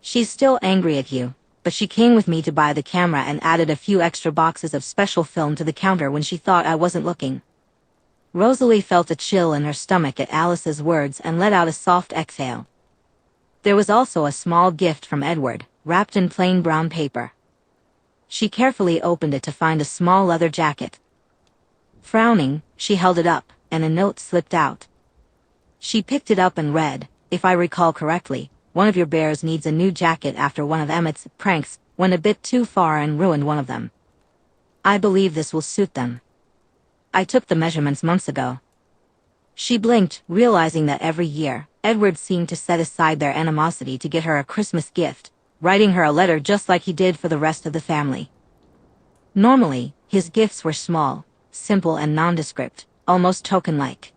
She's still angry at you, but she came with me to buy the camera and added a few extra boxes of special film to the counter when she thought I wasn't looking." Rosalie felt a chill in her stomach at Alice's words and let out a soft exhale. There was also a small gift from Edward, wrapped in plain brown paper. She carefully opened it to find a small leather jacket. Frowning, she held it up, and a note slipped out. She picked it up and read, "If I recall correctly, one of your bears needs a new jacket after one of Emmett's pranks. went a bit too far and ruined one of them. I believe this will suit them. I took the measurements months ago. She blinked, realizing that every year, Edward seemed to set aside their animosity to get her a Christmas gift, writing her a letter just like he did for the rest of the family. Normally, his gifts were small, simple and nondescript, almost token-like.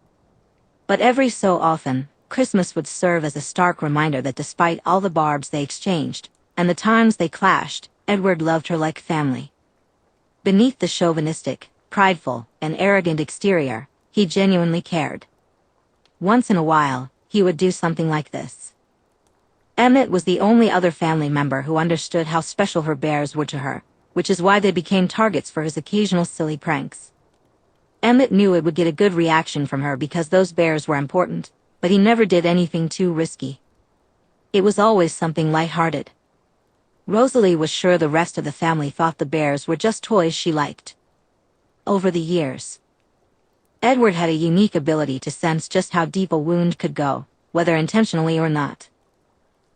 But every so often, Christmas would serve as a stark reminder that despite all the barbs they exchanged, and the times they clashed, Edward loved her like family. Beneath the chauvinistic, prideful, and arrogant exterior, he genuinely cared. Once in a while, he would do something like this. Emmett was the only other family member who understood how special her bears were to her, which is why they became targets for his occasional silly pranks. Emmett knew it would get a good reaction from her because those bears were important, but he never did anything too risky. It was always something light-hearted. Rosalie was sure the rest of the family thought the bears were just toys she liked. Over the years, Edward had a unique ability to sense just how deep a wound could go, whether intentionally or not.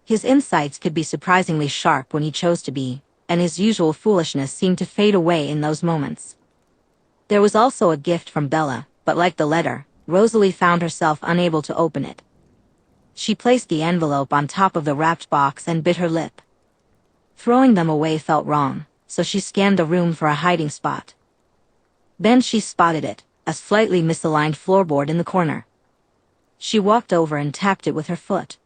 His insights could be surprisingly sharp when he chose to be, and his usual foolishness seemed to fade away in those moments. There was also a gift from Bella, but like the letter, Rosalie found herself unable to open it. She placed the envelope on top of the wrapped box and bit her lip. Throwing them away felt wrong, so she scanned the room for a hiding spot. Then she spotted it, a slightly misaligned floorboard in the corner. She walked over and tapped it with her foot.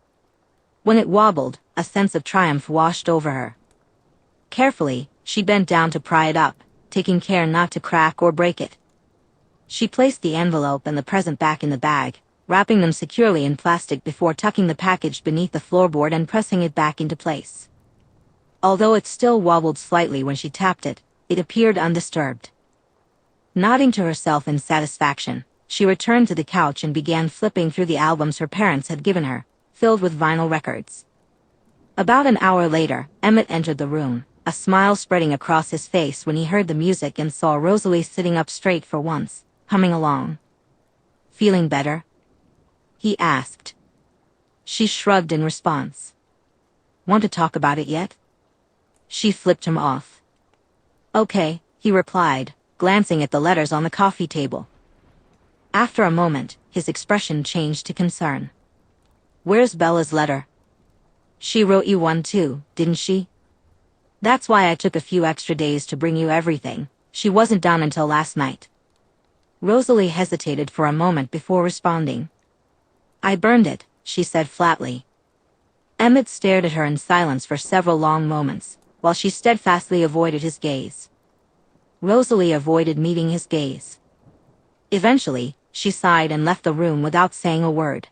When it wobbled, a sense of triumph washed over her. Carefully, she bent down to pry it up, taking care not to crack or break it. She placed the envelope and the present back in the bag, wrapping them securely in plastic before tucking the package beneath the floorboard and pressing it back into place. Although it still wobbled slightly when she tapped it, it appeared undisturbed. Nodding to herself in satisfaction, she returned to the couch and began flipping through the albums her parents had given her, filled with vinyl records. About an hour later, Emmett entered the room, a smile spreading across his face when he heard the music and saw Rosalie sitting up straight for once, humming along. "Feeling better?" he asked. She shrugged in response. "Want to talk about it yet?" She flipped him off. "Okay," he replied, glancing at the letters on the coffee table. After a moment, his expression changed to concern. "Where's Bella's letter? She wrote you one too, didn't she? That's why I took a few extra days to bring you everything. She wasn't done until last night." Rosalie hesitated for a moment before responding. "I burned it," she said flatly. Emmett stared at her in silence for several long moments, while she steadfastly avoided his gaze. Rosalie avoided meeting his gaze. Eventually, she sighed and left the room without saying a word.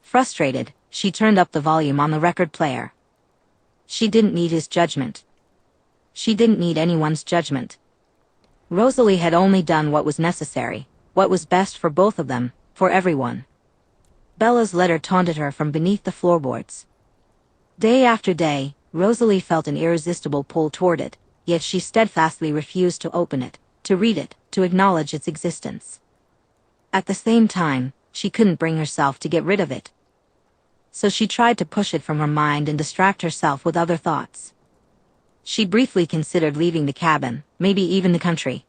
Frustrated, she turned up the volume on the record player. She didn't need his judgment. She didn't need anyone's judgment. Rosalie had only done what was necessary, what was best for both of them, for everyone. Bella's letter taunted her from beneath the floorboards. Day after day, Rosalie felt an irresistible pull toward it, yet she steadfastly refused to open it, to read it, to acknowledge its existence. At the same time, she couldn't bring herself to get rid of it. So she tried to push it from her mind and distract herself with other thoughts. She briefly considered leaving the cabin, maybe even the country.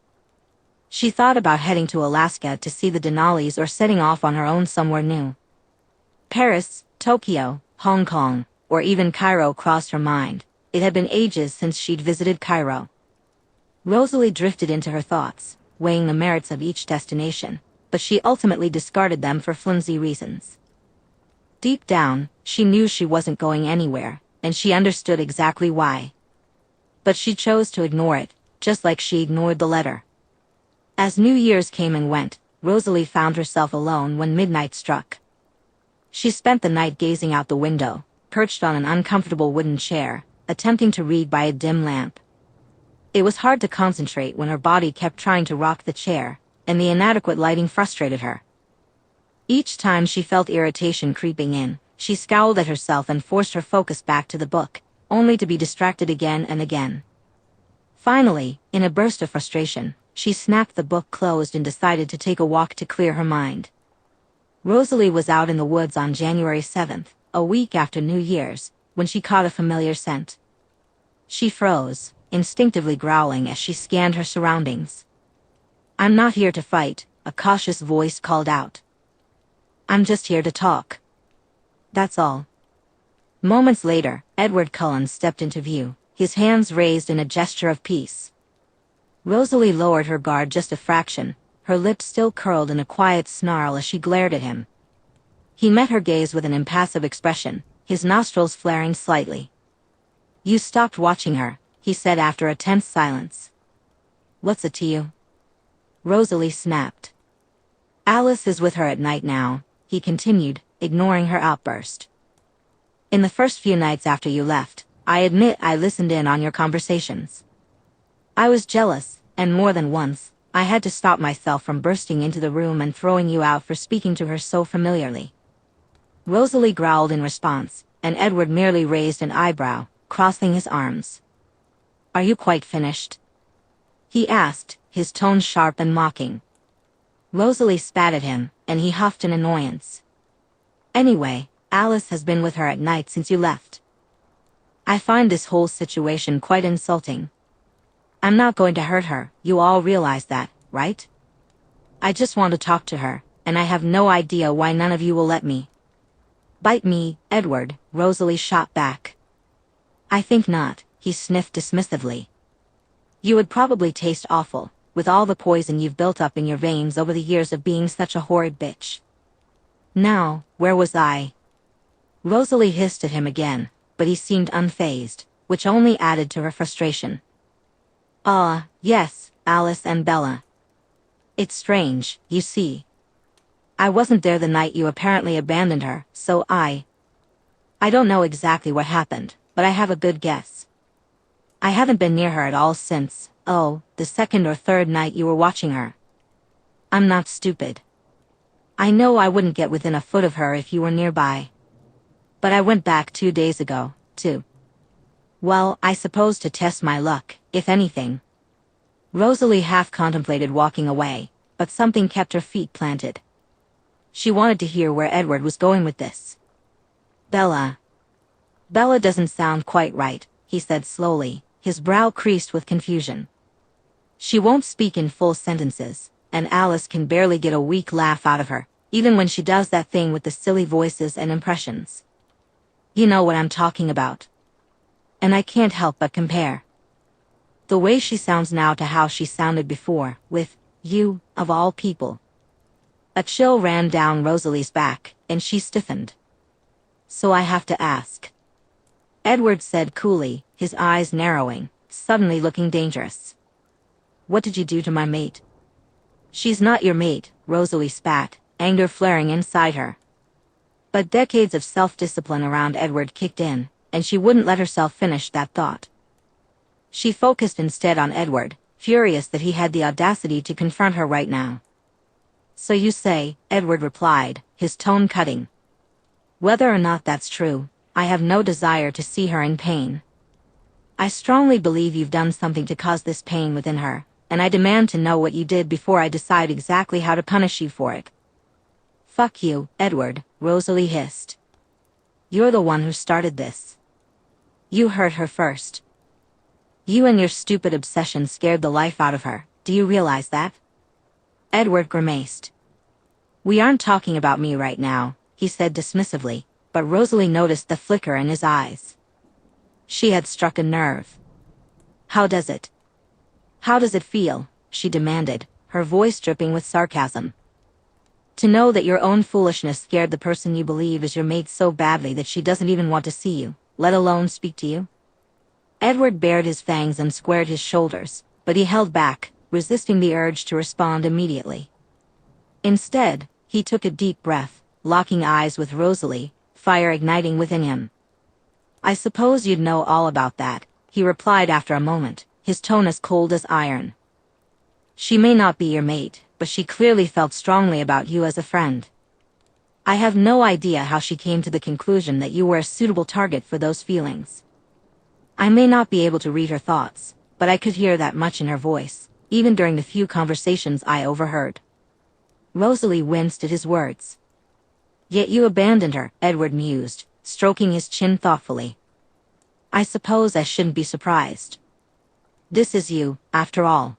She thought about heading to Alaska to see the Denali's or setting off on her own somewhere new. Paris, Tokyo, Hong Kong, or even Cairo crossed her mind. It had been ages since she'd visited Cairo. Rosalie drifted into her thoughts, weighing the merits of each destination, but she ultimately discarded them for flimsy reasons. Deep down, she knew she wasn't going anywhere, and she understood exactly why. But she chose to ignore it, just like she ignored the letter. As New Year's came and went, Rosalie found herself alone when midnight struck. She spent the night gazing out the window, perched on an uncomfortable wooden chair, attempting to read by a dim lamp. It was hard to concentrate when her body kept trying to rock the chair, and the inadequate lighting frustrated her. Each time she felt irritation creeping in, she scowled at herself and forced her focus back to the book, only to be distracted again and again. Finally, in a burst of frustration, she snapped the book closed and decided to take a walk to clear her mind. Rosalie was out in the woods on January 7th, a week after New Year's, when she caught a familiar scent. She froze, instinctively growling as she scanned her surroundings. "I'm not here to fight," a cautious voice called out. "I'm just here to talk. That's all." Moments later, Edward Cullen stepped into view, his hands raised in a gesture of peace. Rosalie lowered her guard just a fraction, her lips still curled in a quiet snarl as she glared at him. He met her gaze with an impassive expression, his nostrils flaring slightly. "You stopped watching her," he said after a tense silence. "What's it to you?" Rosalie snapped. "Alice is with her at night now," he continued, ignoring her outburst. "In the first few nights after you left, I admit I listened in on your conversations. I was jealous, and more than once, I had to stop myself from bursting into the room and throwing you out for speaking to her so familiarly." Rosalie growled in response, and Edward merely raised an eyebrow, crossing his arms. "Are you quite finished?" he asked, his tone sharp and mocking. Rosalie spat at him, and he huffed in annoyance. "Anyway, Alice has been with her at night since you left. I find this whole situation quite insulting. I'm not going to hurt her, you all realize that, right? I just want to talk to her, and I have no idea why none of you will let me." "Bite me, Edward," Rosalie shot back. "I think not," he sniffed dismissively. "You would probably taste awful, with all the poison you've built up in your veins over the years of being such a horrid bitch." "Now, where was I?" Rosalie hissed at him again, but he seemed unfazed, which only added to her frustration. Yes, Alice and Bella. It's strange, you see. I wasn't there the night you apparently abandoned her, so I don't know exactly what happened, but I have a good guess. I haven't been near her at all since, the second or third night you were watching her. I'm not stupid. I know I wouldn't get within a foot of her if you were nearby. But I went back 2 days ago, too. Well, I suppose to test my luck, if anything." Rosalie half contemplated walking away, but something kept her feet planted. She wanted to hear where Edward was going with this. Bella doesn't sound quite right," he said slowly, his brow creased with confusion. "She won't speak in full sentences, and Alice can barely get a weak laugh out of her, even when she does that thing with the silly voices and impressions. You know what I'm talking about. And I can't help but compare the way she sounds now to how she sounded before, with you, of all people." A chill ran down Rosalie's back, and she stiffened. "So I have to ask," Edward said coolly, his eyes narrowing, suddenly looking dangerous. "What did you do to my mate?" "She's not your mate," Rosalie spat, anger flaring inside her. But decades of self-discipline around Edward kicked in, and she wouldn't let herself finish that thought. She focused instead on Edward, furious that he had the audacity to confront her right now. "So you say," Edward replied, his tone cutting. "Whether or not that's true, I have no desire to see her in pain. I strongly believe you've done something to cause this pain within her, and I demand to know what you did before I decide exactly how to punish you for it." "Fuck you, Edward," Rosalie hissed. "You're the one who started this. You hurt her first. You and your stupid obsession scared the life out of her, do you realize that?" Edward grimaced. "We aren't talking about me right now," he said dismissively, but Rosalie noticed the flicker in his eyes. She had struck a nerve. How does it feel?" she demanded, her voice dripping with sarcasm. "To know that your own foolishness scared the person you believe is your mate so badly that she doesn't even want to see you, let alone speak to you?" Edward bared his fangs and squared his shoulders, but he held back, resisting the urge to respond immediately. Instead, he took a deep breath, locking eyes with Rosalie, fire igniting within him. "I suppose you'd know all about that," he replied after a moment, his tone as cold as iron. "She may not be your mate, but she clearly felt strongly about you as a friend. I have no idea how she came to the conclusion that you were a suitable target for those feelings. I may not be able to read her thoughts, but I could hear that much in her voice, even during the few conversations I overheard." Rosalie winced at his words. "Yet you abandoned her," Edward mused, stroking his chin thoughtfully. I suppose I shouldn't be surprised. This is you, after all.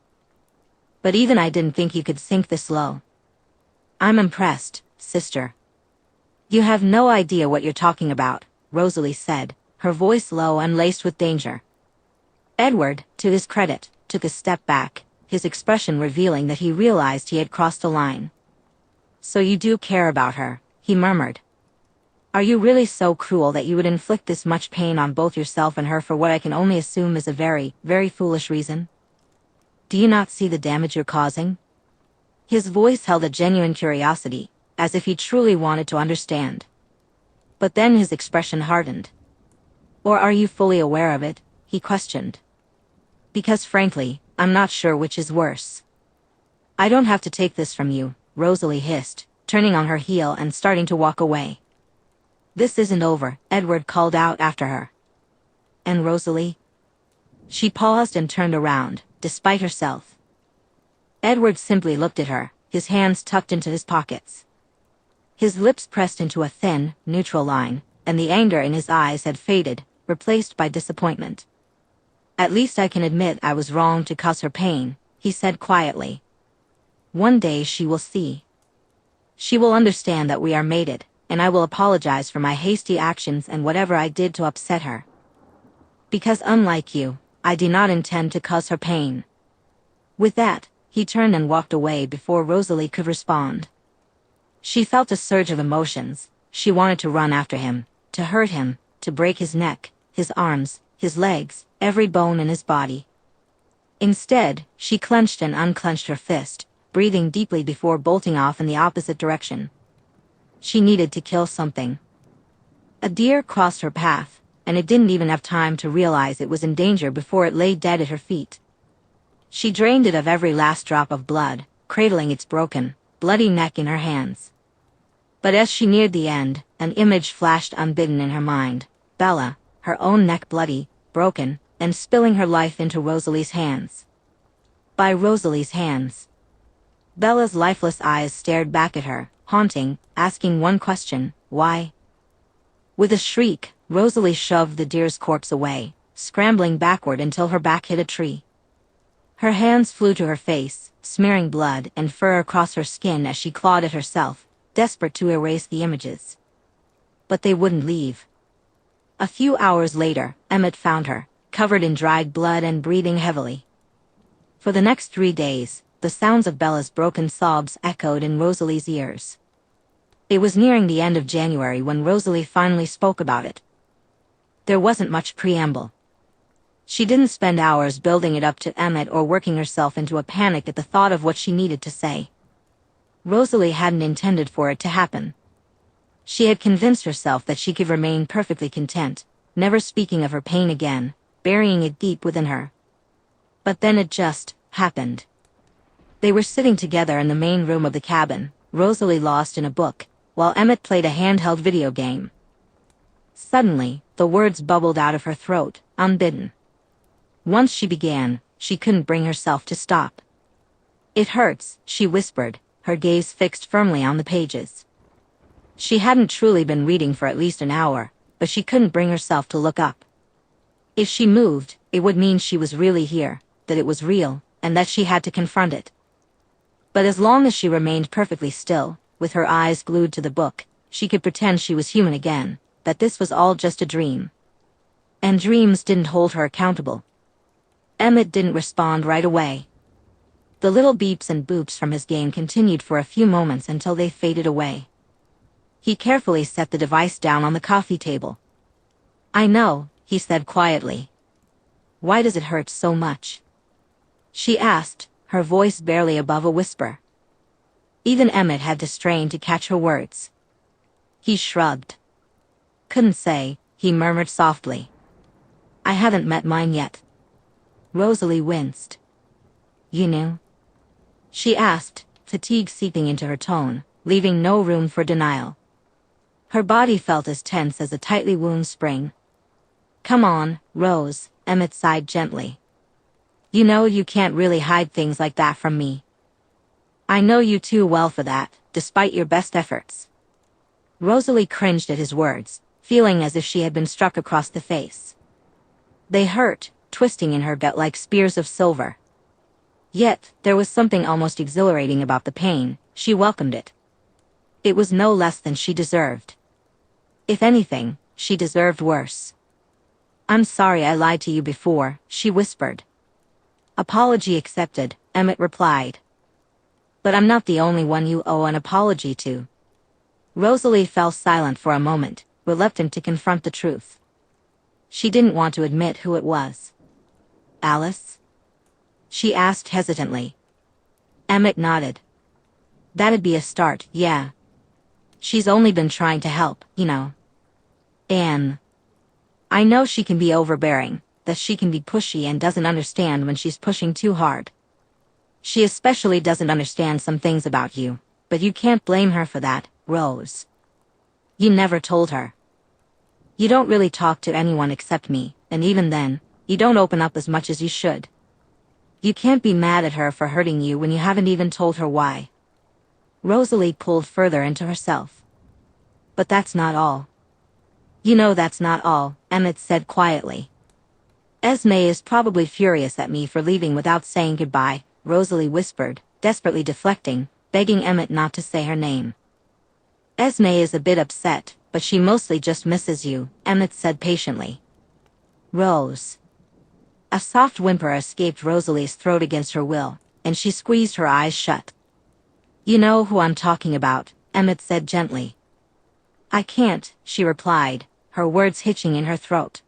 But even I didn't think you could sink this low. I'm impressed, sister. You have no idea what you're talking about, Rosalie said, her voice low and laced with danger. Edward, to his credit, took a step back, his expression revealing that he realized he had crossed a line. So you do care about her, he murmured. Are you really so cruel that you would inflict this much pain on both yourself and her for what I can only assume is a very, very foolish reason? Do you not see the damage you're causing? His voice held a genuine curiosity, as if he truly wanted to understand. But then his expression hardened. Or are you fully aware of it? He questioned. Because frankly, I'm not sure which is worse. I don't have to take this from you, Rosalie hissed, turning on her heel and starting to walk away. This isn't over, Edward called out after her. And Rosalie? She paused and turned around, despite herself. Edward simply looked at her, his hands tucked into his pockets. His lips pressed into a thin, neutral line, and the anger in his eyes had faded, replaced by disappointment. At least I can admit I was wrong to cause her pain, he said quietly. One day she will see. She will understand that we are mated, and I will apologize for my hasty actions and whatever I did to upset her. Because unlike you, I do not intend to cause her pain. With that, he turned and walked away before Rosalie could respond. She felt a surge of emotions. She wanted to run after him, to hurt him, to break his neck, his arms, his legs, every bone in his body. Instead, she clenched and unclenched her fist, breathing deeply before bolting off in the opposite direction. She needed to kill something. A deer crossed her path, and it didn't even have time to realize it was in danger before it lay dead at her feet. She drained it of every last drop of blood, cradling its broken, bloody neck in her hands. But as she neared the end, an image flashed unbidden in her mind. Bella, her own neck bloody, broken, and spilling her life into Rosalie's hands. By Rosalie's hands. Bella's lifeless eyes stared back at her, haunting, asking one question, why? With a shriek, Rosalie shoved the deer's corpse away, scrambling backward until her back hit a tree. Her hands flew to her face, smearing blood and fur across her skin as she clawed at herself, desperate to erase the images. But they wouldn't leave. A few hours later, Emmett found her, covered in dried blood and breathing heavily. For the next 3 days, the sounds of Bella's broken sobs echoed in Rosalie's ears. It was nearing the end of January when Rosalie finally spoke about it. There wasn't much preamble. She didn't spend hours building it up to Emmett or working herself into a panic at the thought of what she needed to say. Rosalie hadn't intended for it to happen. She had convinced herself that she could remain perfectly content, never speaking of her pain again, burying it deep within her. But then it just happened. They were sitting together in the main room of the cabin, Rosalie lost in a book, while Emmett played a handheld video game. Suddenly, the words bubbled out of her throat, unbidden. Once she began, she couldn't bring herself to stop. It hurts, she whispered, her gaze fixed firmly on the pages. She hadn't truly been reading for at least an hour, but she couldn't bring herself to look up. If she moved, it would mean she was really here, that it was real, and that she had to confront it. But as long as she remained perfectly still, with her eyes glued to the book, she could pretend she was human again, that this was all just a dream. And dreams didn't hold her accountable. Emmett didn't respond right away. The little beeps and boops from his game continued for a few moments until they faded away. He carefully set the device down on the coffee table. I know, he said quietly. Why does it hurt so much? She asked, her voice barely above a whisper. Even Emmett had to strain to catch her words. He shrugged. Couldn't say, he murmured softly. I haven't met mine yet. Rosalie winced. You knew? She asked, fatigue seeping into her tone, leaving no room for denial. Her body felt as tense as a tightly wound spring. Come on, Rose, Emmett sighed gently. You know you can't really hide things like that from me. I know you too well for that, despite your best efforts. Rosalie cringed at his words, feeling as if she had been struck across the face. They hurt, twisting in her gut like spears of silver. Yet, there was something almost exhilarating about the pain. She welcomed it. It was no less than she deserved. If anything, she deserved worse. "I'm sorry I lied to you before," she whispered. "Apology accepted," Emmett replied. "But I'm not the only one you owe an apology to." Rosalie fell silent for a moment, reluctant to confront the truth. She didn't want to admit who it was. "Alice?" she asked hesitantly. Emmett nodded. "That'd be a start, yeah. She's only been trying to help, you know. And I know she can be overbearing, that she can be pushy and doesn't understand when she's pushing too hard. She especially doesn't understand some things about you, but you can't blame her for that, Rose. You never told her. You don't really talk to anyone except me, and even then, you don't open up as much as you should. You can't be mad at her for hurting you when you haven't even told her why." Rosalie pulled further into herself. "But that's not all." "You know that's not all," Emmett said quietly. "Esme is probably furious at me for leaving without saying goodbye," Rosalie whispered, desperately deflecting, begging Emmett not to say her name. "Esme is a bit upset, but she mostly just misses you," Emmett said patiently. "Rose." A soft whimper escaped Rosalie's throat against her will, and she squeezed her eyes shut. "You know who I'm talking about," Emmett said gently. "I can't," she replied, her words hitching in her throat.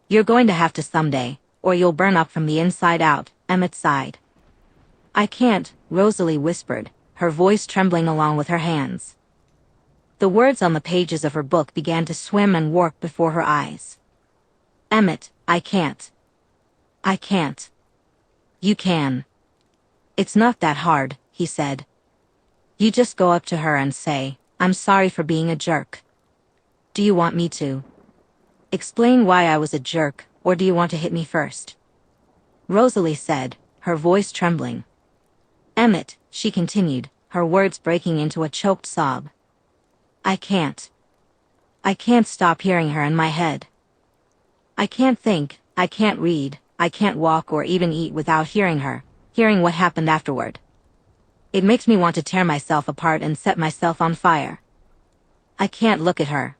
"You're going to have to someday, or you'll burn up from the inside out," Emmett sighed. "I can't," Rosalie whispered, her voice trembling along with her hands. The words on the pages of her book began to swim and warp before her eyes. "Emmett, I can't. I can't." "You can. It's not that hard," he said. "You just go up to her and say, 'I'm sorry for being a jerk.' Do you want me to explain why I was a jerk, or do you want to hit me first?" Rosalie said, her voice trembling. "Emmett," she continued, her words breaking into a choked sob. "I can't. I can't stop hearing her in my head. I can't think, I can't read, I can't walk or even eat without hearing her, hearing what happened afterward. It makes me want to tear myself apart and set myself on fire. I can't look at her.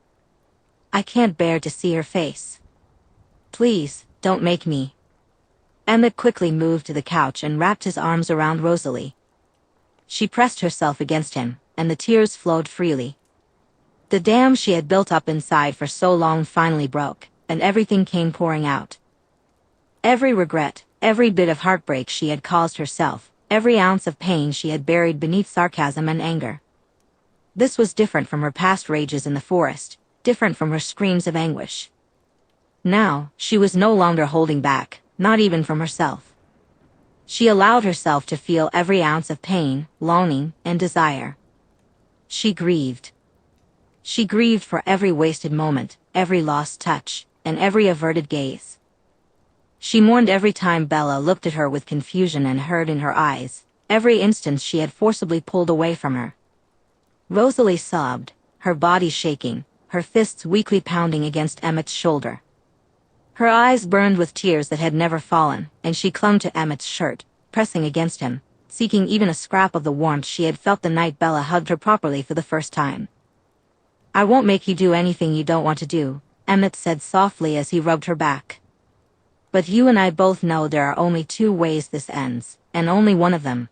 I can't bear to see her face. Please, don't make me." Emmett quickly moved to the couch and wrapped his arms around Rosalie. She pressed herself against him, and the tears flowed freely. The dam she had built up inside for so long finally broke, and everything came pouring out. Every regret, every bit of heartbreak she had caused herself, every ounce of pain she had buried beneath sarcasm and anger. This was different from her past rages in the forest, different from her screams of anguish. Now, she was no longer holding back, not even from herself. She allowed herself to feel every ounce of pain, longing, and desire. She grieved. She grieved for every wasted moment, every lost touch, and every averted gaze. She mourned every time Bella looked at her with confusion and hurt in her eyes, every instance she had forcibly pulled away from her. Rosalie sobbed, her body shaking, her fists weakly pounding against Emmett's shoulder. Her eyes burned with tears that had never fallen, and she clung to Emmett's shirt, pressing against him, seeking even a scrap of the warmth she had felt the night Bella hugged her properly for the first time. "I won't make you do anything you don't want to do," Emmett said softly as he rubbed her back. "But you and I both know there are only two ways this ends, and only one of them.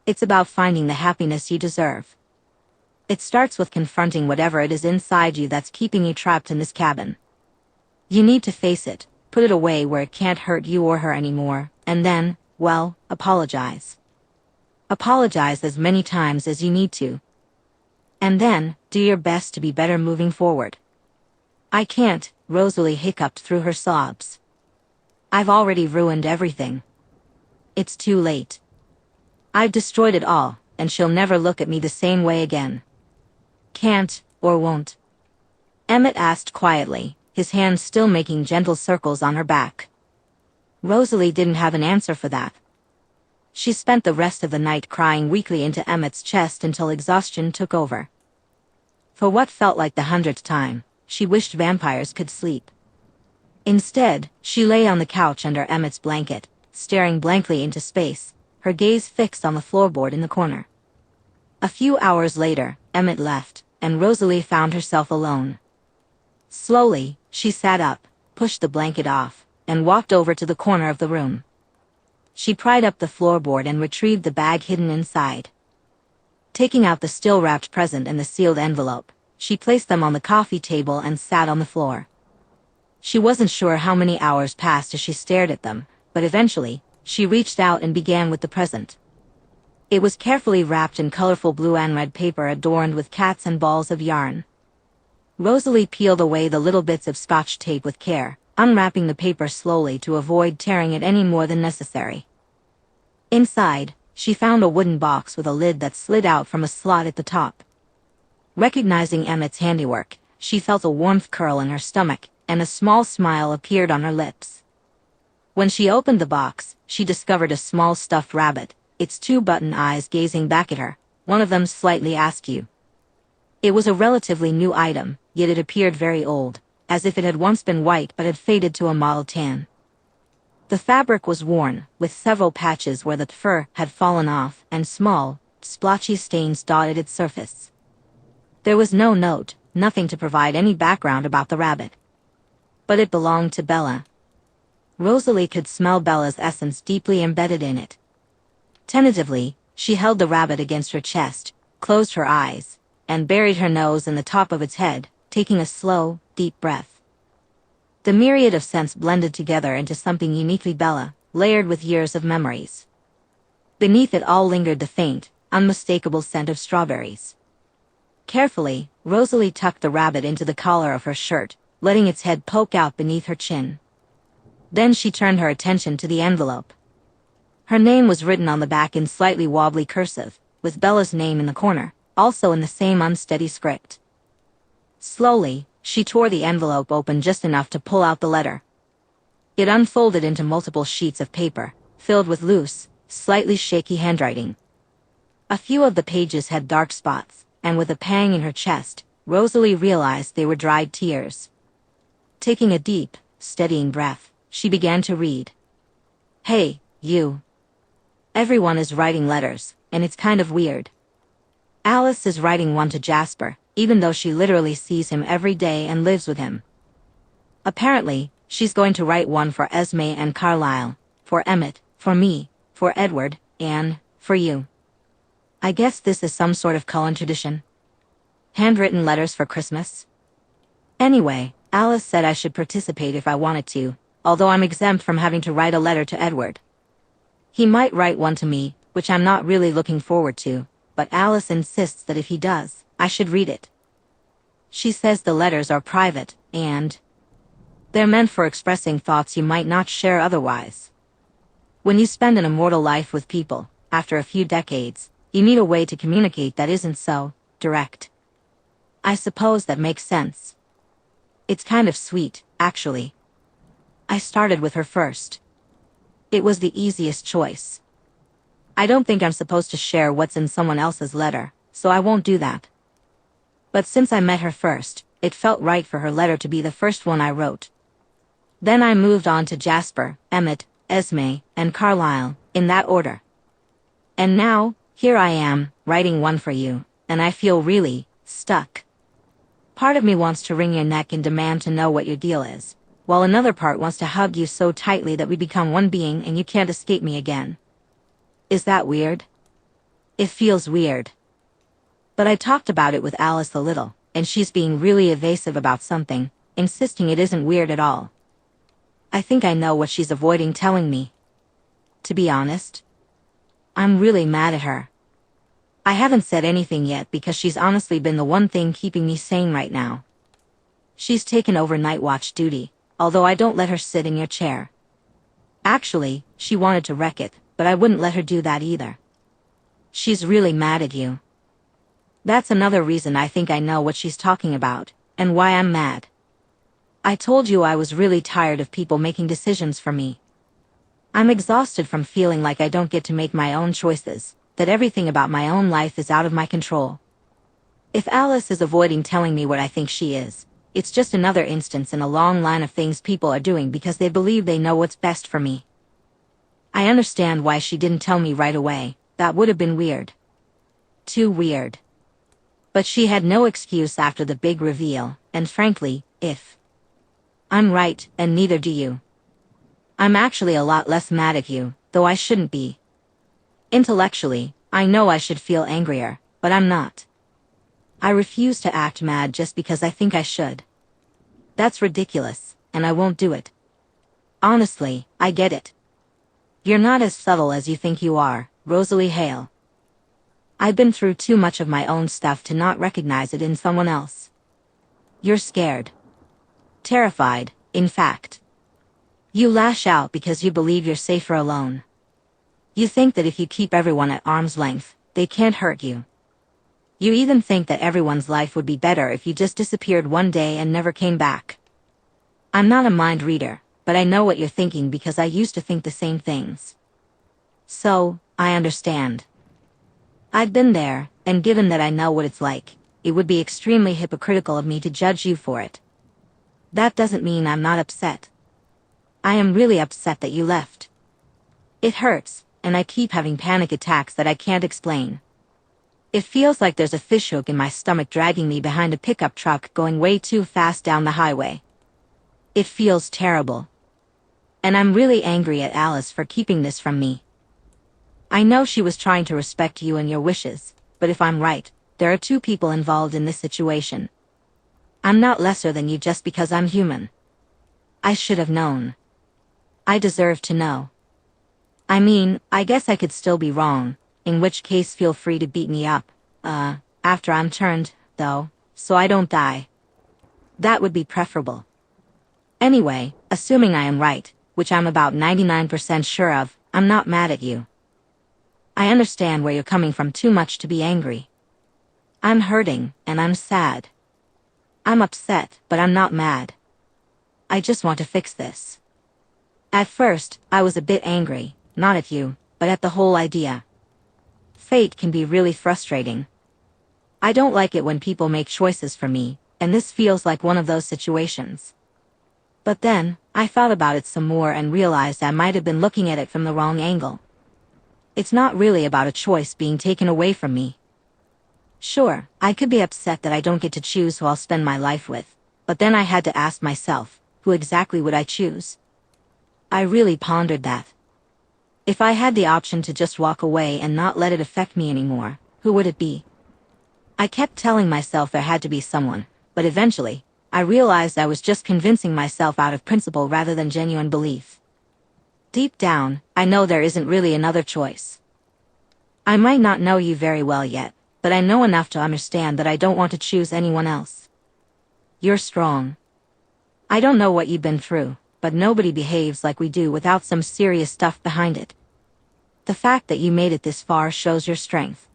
It's about finding the happiness you deserve. It starts with confronting whatever it is inside you that's keeping you trapped in this cabin. You need to face it, put it away where it can't hurt you or her anymore, and then, well, apologize. Apologize as many times as you need to. And then, do your best to be better moving forward." "I can't," Rosalie hiccuped through her sobs. "I've already ruined everything. It's too late. I've destroyed it all, and she'll never look at me the same way again." "Can't, or won't?" Emmett asked quietly, his hands still making gentle circles on her back. Rosalie didn't have an answer for that. She spent the rest of the night crying weakly into Emmett's chest until exhaustion took over. For what felt like the 100th time, she wished vampires could sleep. Instead, she lay on the couch under Emmett's blanket, staring blankly into space, her gaze fixed on the floorboard in the corner. A few hours later, Emmett left, and Rosalie found herself alone. Slowly, she sat up, pushed the blanket off, and walked over to the corner of the room. She pried up the floorboard and retrieved the bag hidden inside. Taking out the still-wrapped present and the sealed envelope, she placed them on the coffee table and sat on the floor. She wasn't sure how many hours passed as she stared at them, but eventually, she reached out and began with the present. It was carefully wrapped in colorful blue and red paper adorned with cats and balls of yarn. Rosalie peeled away the little bits of Scotch tape with care, unwrapping the paper slowly to avoid tearing it any more than necessary. Inside, she found a wooden box with a lid that slid out from a slot at the top. Recognizing Emmett's handiwork, she felt a warmth curl in her stomach, and a small smile appeared on her lips. When she opened the box, she discovered a small stuffed rabbit, its two button eyes gazing back at her, one of them slightly askew. It was a relatively new item, yet it appeared very old, as if it had once been white but had faded to a mottled tan. The fabric was worn, with several patches where the fur had fallen off, and small, splotchy stains dotted its surface. There was no note, nothing to provide any background about the rabbit. But it belonged to Bella. Rosalie could smell Bella's essence deeply embedded in it. Tentatively, she held the rabbit against her chest, closed her eyes, and buried her nose in the top of its head, taking a slow, deep breath. The myriad of scents blended together into something uniquely Bella, layered with years of memories. Beneath it all lingered the faint, unmistakable scent of strawberries. Carefully, Rosalie tucked the rabbit into the collar of her shirt, letting its head poke out beneath her chin. Then she turned her attention to the envelope. Her name was written on the back in slightly wobbly cursive, with Bella's name in the corner, also in the same unsteady script. Slowly, she tore the envelope open just enough to pull out the letter. It unfolded into multiple sheets of paper, filled with loose, slightly shaky handwriting. A few of the pages had dark spots, and with a pang in her chest, Rosalie realized they were dried tears. Taking a deep, steadying breath, she began to read. "Hey, you. Everyone is writing letters, and it's kind of weird. Alice is writing one to Jasper, even though she literally sees him every day and lives with him. Apparently, she's going to write one for Esme and Carlisle, for Emmett, for me, for Edward, and for you. I guess this is some sort of Cullen tradition. Handwritten letters for Christmas. Anyway, Alice said I should participate if I wanted to, although I'm exempt from having to write a letter to Edward. He might write one to me, which I'm not really looking forward to, but Alice insists that if he does, I should read it. She says the letters are private, and they're meant for expressing thoughts you might not share otherwise. When you spend an immortal life with people, after a few decades, you need a way to communicate that isn't so direct. I suppose that makes sense. It's kind of sweet, actually. I started with her first. It was the easiest choice. I don't think I'm supposed to share what's in someone else's letter, so I won't do that. But since I met her first, it felt right for her letter to be the first one I wrote. Then I moved on to Jasper, Emmett, Esme, and Carlisle, in that order. And now, here I am, writing one for you, and I feel really stuck. Part of me wants to wring your neck and demand to know what your deal is, while another part wants to hug you so tightly that we become one being and you can't escape me again. Is that weird? It feels weird. But I talked about it with Alice a little, and she's being really evasive about something, insisting it isn't weird at all. I think I know what she's avoiding telling me. To be honest, I'm really mad at her. I haven't said anything yet because she's honestly been the one thing keeping me sane right now. She's taken over night watch duty, although I don't let her sit in your chair. Actually, she wanted to wreck it, but I wouldn't let her do that either. She's really mad at you. That's another reason I think I know what she's talking about, and why I'm mad. I told you I was really tired of people making decisions for me. I'm exhausted from feeling like I don't get to make my own choices, that everything about my own life is out of my control. If Alice is avoiding telling me what I think she is, It's just another instance in a long line of things people are doing because they believe they know what's best for me. I understand why she didn't tell me right away. That would have been weird. Too weird. But she had no excuse after the big reveal, and frankly, if I'm right, and neither do you, I'm actually a lot less mad at you, though I shouldn't be. Intellectually, I know I should feel angrier, but I'm not. I refuse to act mad just because I think I should. That's ridiculous, and I won't do it. Honestly, I get it. You're not as subtle as you think you are, Rosalie Hale. I've been through too much of my own stuff to not recognize it in someone else. You're scared. Terrified, in fact. You lash out because you believe you're safer alone. You think that if you keep everyone at arm's length, they can't hurt you. You even think that everyone's life would be better if you just disappeared one day and never came back. I'm not a mind reader, but I know what you're thinking because I used to think the same things. So, I understand. I've been there, and given that I know what it's like, it would be extremely hypocritical of me to judge you for it. That doesn't mean I'm not upset. I am really upset that you left. It hurts, and I keep having panic attacks that I can't explain. It feels like there's a fishhook in my stomach dragging me behind a pickup truck going way too fast down the highway. It feels terrible. And I'm really angry at Alice for keeping this from me. I know she was trying to respect you and your wishes, but if I'm right, there are two people involved in this situation. I'm not lesser than you just because I'm human. I should have known. I deserve to know. I mean, I guess I could still be wrong, in which case feel free to beat me up, after I'm turned, though, so I don't die. That would be preferable. Anyway, assuming I am right, which I'm about 99% sure of, I'm not mad at you. I understand where you're coming from too much to be angry. I'm hurting, and I'm sad. I'm upset, but I'm not mad. I just want to fix this. At first, I was a bit angry, not at you, but at the whole idea. Fate can be really frustrating. I don't like it when people make choices for me, and this feels like one of those situations. But then, I thought about it some more and realized I might have been looking at it from the wrong angle. It's not really about a choice being taken away from me. Sure, I could be upset that I don't get to choose who I'll spend my life with, but then I had to ask myself, who exactly would I choose? I really pondered that. If I had the option to just walk away and not let it affect me anymore, who would it be? I kept telling myself there had to be someone, but eventually, I realized I was just convincing myself out of principle rather than genuine belief. Deep down, I know there isn't really another choice. I might not know you very well yet, but I know enough to understand that I don't want to choose anyone else. You're strong. I don't know what you've been through, but nobody behaves like we do without some serious stuff behind it. The fact that you made it this far shows your strength.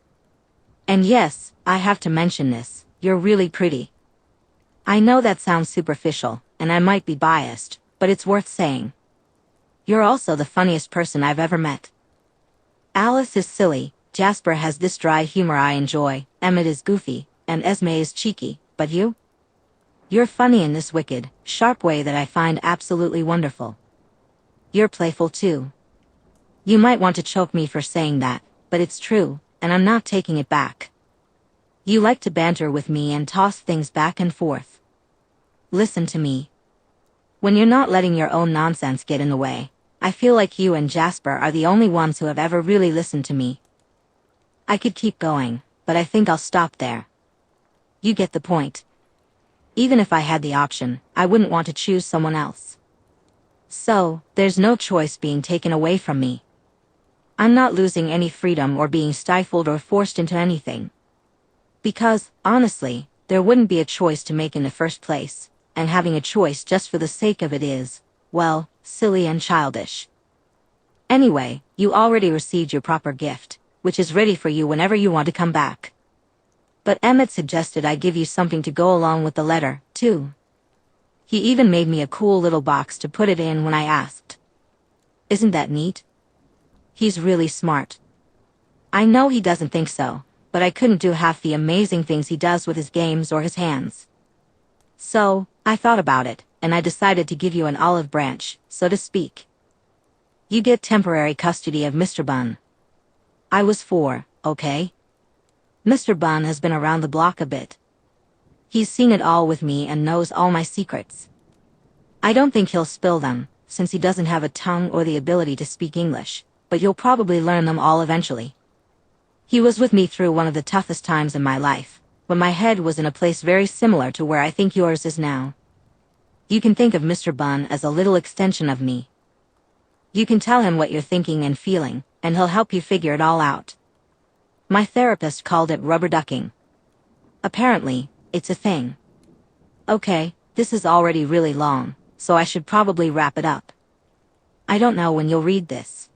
And yes, I have to mention this, you're really pretty. I know that sounds superficial, and I might be biased, but it's worth saying. You're also the funniest person I've ever met. Alice is silly, Jasper has this dry humor I enjoy, Emmett is goofy, and Esme is cheeky, but you? You're funny in this wicked, sharp way that I find absolutely wonderful. You're playful too. You might want to choke me for saying that, but it's true, and I'm not taking it back. You like to banter with me and toss things back and forth. Listen to me. When you're not letting your own nonsense get in the way, I feel like you and Jasper are the only ones who have ever really listened to me. I could keep going, but I think I'll stop there. You get the point. Even if I had the option, I wouldn't want to choose someone else. So, there's no choice being taken away from me. I'm not losing any freedom or being stifled or forced into anything. Because, honestly, there wouldn't be a choice to make in the first place, and having a choice just for the sake of it is, well, silly and childish. Anyway, you already received your proper gift, which is ready for you whenever you want to come back. But Emmett suggested I give you something to go along with the letter, too. He even made me a cool little box to put it in when I asked. Isn't that neat? He's really smart. I know he doesn't think so, but I couldn't do half the amazing things he does with his games or his hands. So, I thought about it, and I decided to give you an olive branch, so to speak. You get temporary custody of Mr. Bunn. I was 4, okay? Mr. Bunn has been around the block a bit. He's seen it all with me and knows all my secrets. I don't think he'll spill them, since he doesn't have a tongue or the ability to speak English, but you'll probably learn them all eventually. He was with me through one of the toughest times in my life, when my head was in a place very similar to where I think yours is now. You can think of Mr. Bunn as a little extension of me. You can tell him what you're thinking and feeling, and he'll help you figure it all out. My therapist called it rubber ducking. Apparently, it's a thing. Okay, this is already really long, so I should probably wrap it up. I don't know when you'll read this.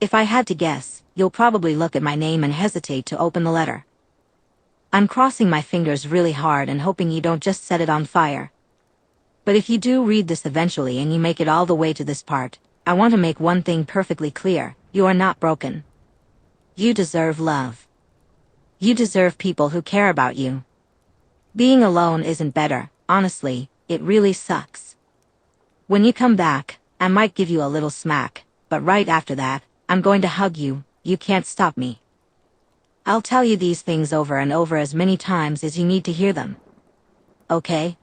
If I had to guess, you'll probably look at my name and hesitate to open the letter. I'm crossing my fingers really hard and hoping you don't just set it on fire. But if you do read this eventually and you make it all the way to this part, I want to make one thing perfectly clear: you are not broken. You deserve love. You deserve people who care about you. Being alone isn't better, honestly, it really sucks. When you come back, I might give you a little smack, but right after that, I'm going to hug you. You can't stop me. I'll tell you these things over and over as many times as you need to hear them. Okay?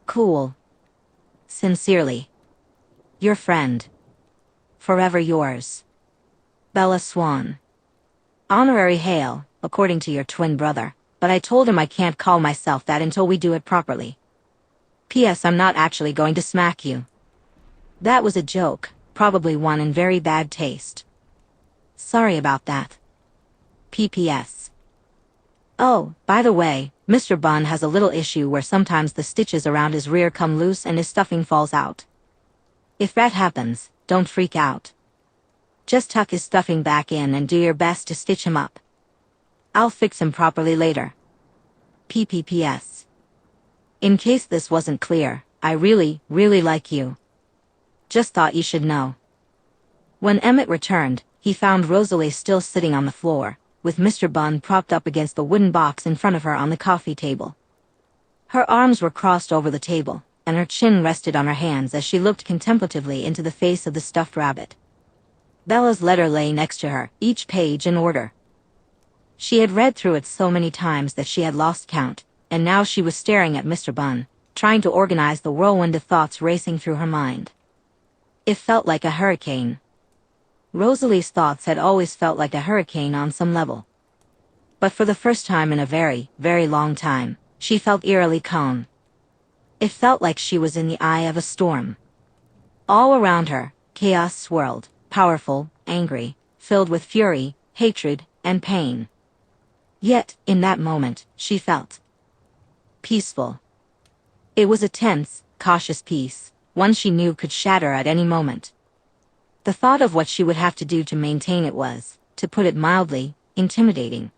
Cool. Sincerely. Your friend. Forever yours. Bella Swan. Honorary Hale, according to your twin brother, but I told him I can't call myself that until we do it properly. P.S. I'm not actually going to smack you. That was a joke, probably one in very bad taste. Sorry about that. P.P.S. Oh, by the way, Mr. Bunn has a little issue where sometimes the stitches around his rear come loose and his stuffing falls out. If that happens, don't freak out. Just tuck his stuffing back in and do your best to stitch him up. I'll fix him properly later. P.P.P.S. In case this wasn't clear, I really, really like you. Just thought you should know. When Emmett returned, he found Rosalie still sitting on the floor, with Mr. Bunn propped up against the wooden box in front of her on the coffee table. Her arms were crossed over the table, and her chin rested on her hands as she looked contemplatively into the face of the stuffed rabbit. Bella's letter lay next to her, each page in order. She had read through it so many times that she had lost count, and now she was staring at Mr. Bunn, trying to organize the whirlwind of thoughts racing through her mind. It felt like a hurricane. Rosalie's thoughts had always felt like a hurricane on some level. But for the first time in a very, very long time, she felt eerily calm. It felt like she was in the eye of a storm. All around her, chaos swirled, powerful, angry, filled with fury, hatred, and pain. Yet, in that moment, she felt peaceful. It was a tense, cautious peace, one she knew could shatter at any moment. The thought of what she would have to do to maintain it was, to put it mildly, intimidating.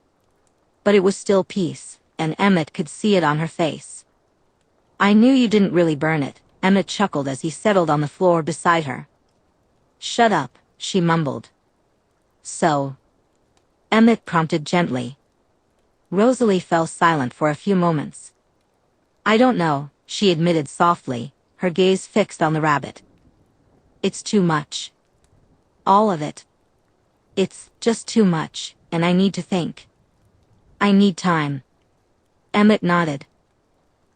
But it was still peace, and Emmett could see it on her face. I knew you didn't really burn it, Emmett chuckled as he settled on the floor beside her. Shut up, she mumbled. So? Emmett prompted gently. Rosalie fell silent for a few moments. I don't know, she admitted softly, her gaze fixed on the rabbit. It's too much. All of it. It's just too much, and I need to think. I need time. Emmett nodded.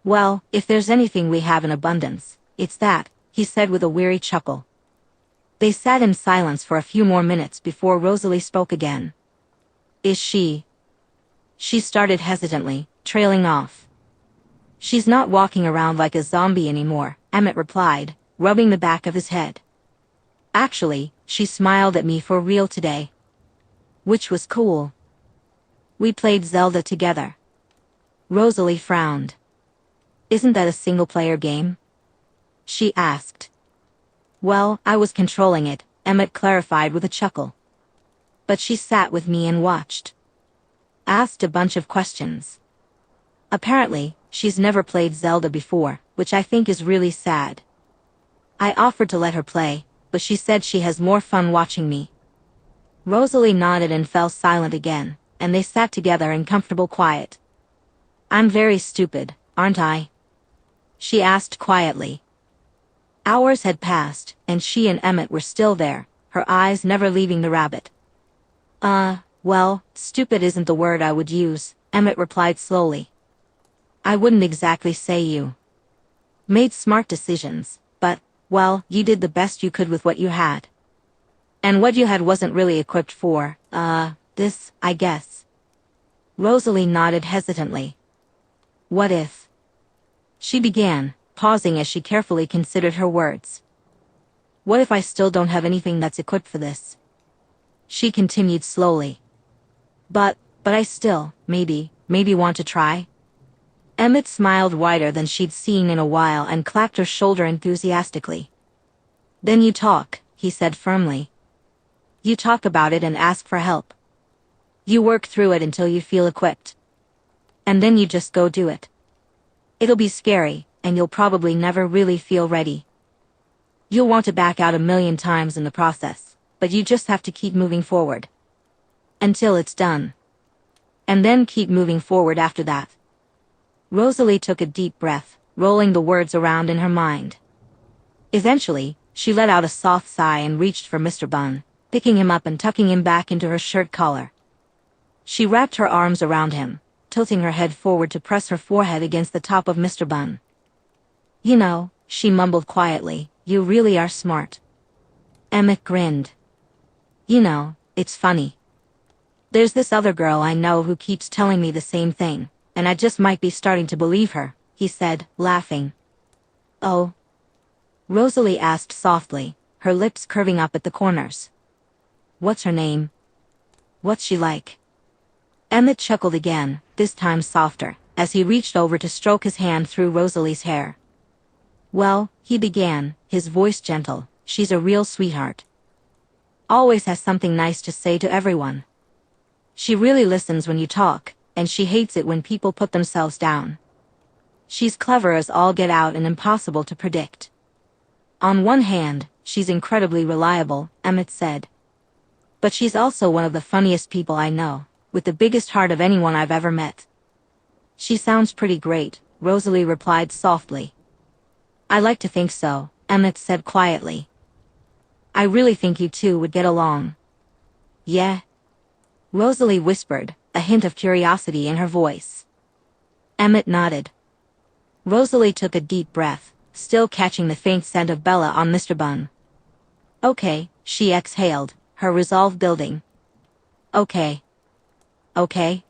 Well, if there's anything we have in abundance, it's that, he said with a weary chuckle. They sat in silence for a few more minutes before Rosalie spoke again. Is she? She started hesitantly, trailing off. She's not walking around like a zombie anymore, Emmett replied, rubbing the back of his head. Actually, she smiled at me for real today. Which was cool. We played Zelda together. Rosalie frowned. Isn't that a single-player game? She asked. Well, I was controlling it, Emmett clarified with a chuckle. But she sat with me and watched. Asked a bunch of questions. Apparently, she's never played Zelda before, which I think is really sad. I offered to let her play, but she said she has more fun watching me. Rosalie nodded and fell silent again, and they sat together in comfortable quiet. I'm very stupid, aren't I? she asked quietly. Hours had passed, and she and Emmett were still there, her eyes never leaving the rabbit. Well, stupid isn't the word I would use, Emmett replied slowly. I wouldn't exactly say you made smart decisions, but, well, you did the best you could with what you had. And what you had wasn't really equipped for, this, I guess. Rosalie nodded hesitantly. What if? She began, pausing as she carefully considered her words. What if I still don't have anything that's equipped for this? She continued slowly. But I still, maybe want to try? Emmett smiled wider than she'd seen in a while and clapped her shoulder enthusiastically. Then you talk, he said firmly. You talk about it and ask for help. You work through it until you feel equipped. And then you just go do it. It'll be scary, and you'll probably never really feel ready. You'll want to back out 1,000,000 times in the process, but you just have to keep moving forward. Until it's done. And then keep moving forward after that. Rosalie took a deep breath, rolling the words around in her mind. Eventually, she let out a soft sigh and reached for Mr. Bunn, picking him up and tucking him back into her shirt collar. She wrapped her arms around him, tilting her head forward to press her forehead against the top of Mr. Bunn. You know, she mumbled quietly, you really are smart. Emmett grinned. You know, it's funny. There's this other girl I know who keeps telling me the same thing, and I just might be starting to believe her, he said, laughing. Oh? Rosalie asked softly, her lips curving up at the corners. What's her name? What's she like? Emmett chuckled again, this time softer, as he reached over to stroke his hand through Rosalie's hair. Well, he began, his voice gentle, she's a real sweetheart. Always has something nice to say to everyone. She really listens when you talk, and she hates it when people put themselves down. She's clever as all get out and impossible to predict. On one hand, she's incredibly reliable, Emmett said. But she's also one of the funniest people I know, with the biggest heart of anyone I've ever met. She sounds pretty great, Rosalie replied softly. I like to think so, Emmett said quietly. I really think you two would get along. Yeah? Rosalie whispered, a hint of curiosity in her voice. Emmett nodded. Rosalie took a deep breath, still catching the faint scent of Bella on Mr. Bunn. Okay, she exhaled, her resolve building. Okay. Okay?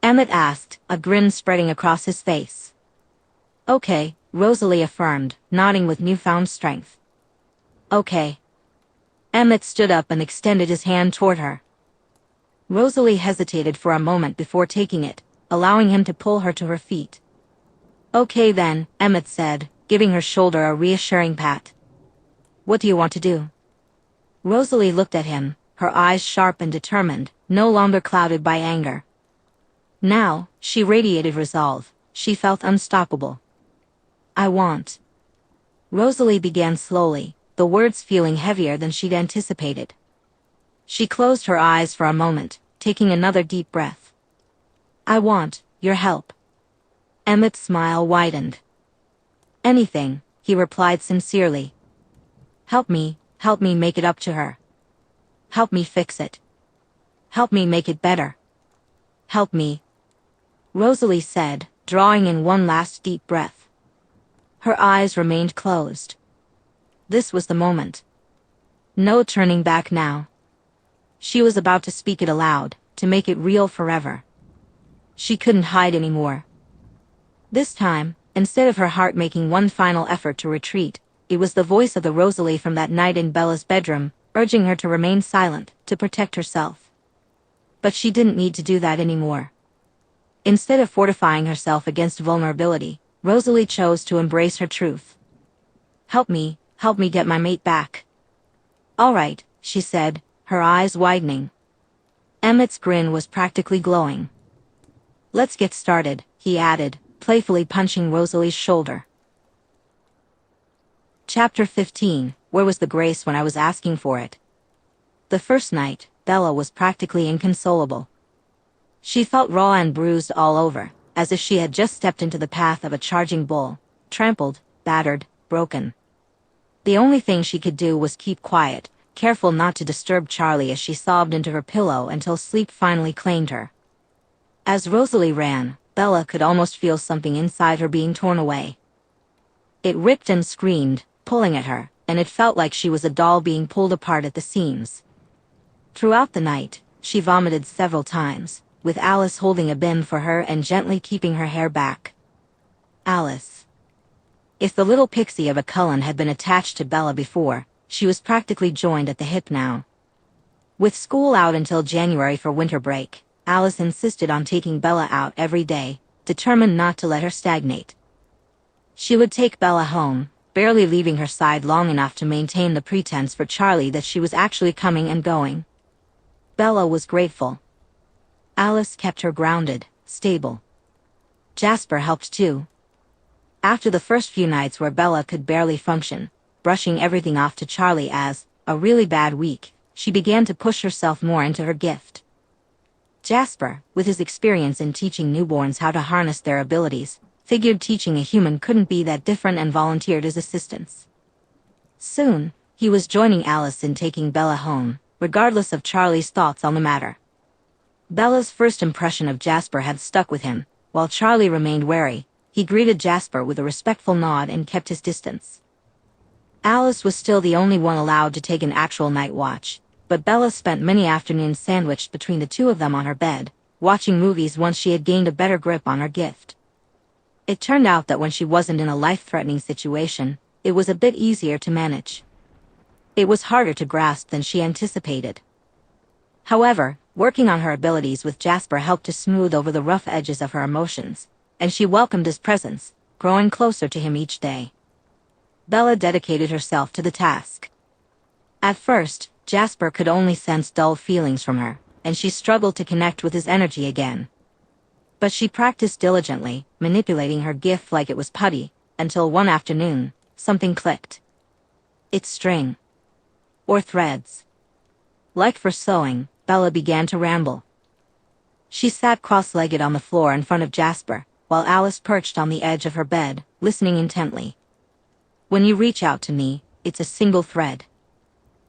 Emmett asked, a grin spreading across his face. Okay, Rosalie affirmed, nodding with newfound strength. Okay. Emmett stood up and extended his hand toward her. Rosalie hesitated for a moment before taking it, allowing him to pull her to her feet. Okay then, Emmett said, giving her shoulder a reassuring pat. What do you want to do? Rosalie looked at him, her eyes sharp and determined, no longer clouded by anger. Now, she radiated resolve, she felt unstoppable. I want. Rosalie began slowly, the words feeling heavier than she'd anticipated. She closed her eyes for a moment, taking another deep breath. I want your help. Emmett's smile widened. Anything, he replied sincerely. Help me make it up to her. Help me fix it. Help me make it better. Help me. Rosalie said, drawing in one last deep breath. Her eyes remained closed. This was the moment. No turning back now. She was about to speak it aloud, to make it real forever. She couldn't hide anymore. This time, instead of her heart making one final effort to retreat, it was the voice of the Rosalie from that night in Bella's bedroom, urging her to remain silent, to protect herself. But she didn't need to do that anymore. Instead of fortifying herself against vulnerability, Rosalie chose to embrace her truth. Help me get my mate back. All right, she said, her eyes widening. Emmett's grin was practically glowing. Let's get started, he added, playfully punching Rosalie's shoulder. Chapter 15, Where was the grace when I was asking for it? The first night, Bella was practically inconsolable. She felt raw and bruised all over, as if she had just stepped into the path of a charging bull, trampled, battered, broken. The only thing she could do was keep quiet, careful not to disturb Charlie as she sobbed into her pillow until sleep finally claimed her. As Rosalie ran, Bella could almost feel something inside her being torn away. It ripped and screamed, pulling at her, and it felt like she was a doll being pulled apart at the seams. Throughout the night, she vomited several times, with Alice holding a bin for her and gently keeping her hair back. Alice. If the little pixie of a Cullen had been attached to Bella before, she was practically joined at the hip now. With school out until January for winter break, Alice insisted on taking Bella out every day, determined not to let her stagnate. She would take Bella home, barely leaving her side long enough to maintain the pretense for Charlie that she was actually coming and going. Bella was grateful. Alice kept her grounded, stable. Jasper helped too. After the first few nights where Bella could barely function, brushing everything off to Charlie as a really bad week, she began to push herself more into her gift. Jasper, with his experience in teaching newborns how to harness their abilities, figured teaching a human couldn't be that different and volunteered his assistance. Soon, he was joining Alice in taking Bella home, regardless of Charlie's thoughts on the matter. Bella's first impression of Jasper had stuck with him. While Charlie remained wary, he greeted Jasper with a respectful nod and kept his distance. Alice was still the only one allowed to take an actual night watch, but Bella spent many afternoons sandwiched between the two of them on her bed, watching movies once she had gained a better grip on her gift. It turned out that when she wasn't in a life-threatening situation, it was a bit easier to manage. It was harder to grasp than she anticipated. However, working on her abilities with Jasper helped to smooth over the rough edges of her emotions, and she welcomed his presence, growing closer to him each day. Bella dedicated herself to the task. At first, Jasper could only sense dull feelings from her, and she struggled to connect with his energy again. But she practiced diligently, manipulating her gift like it was putty, until one afternoon, something clicked. It's string. Or threads. Like for sewing, Bella began to ramble. She sat cross-legged on the floor in front of Jasper, while Alice perched on the edge of her bed, listening intently. When you reach out to me, it's a single thread.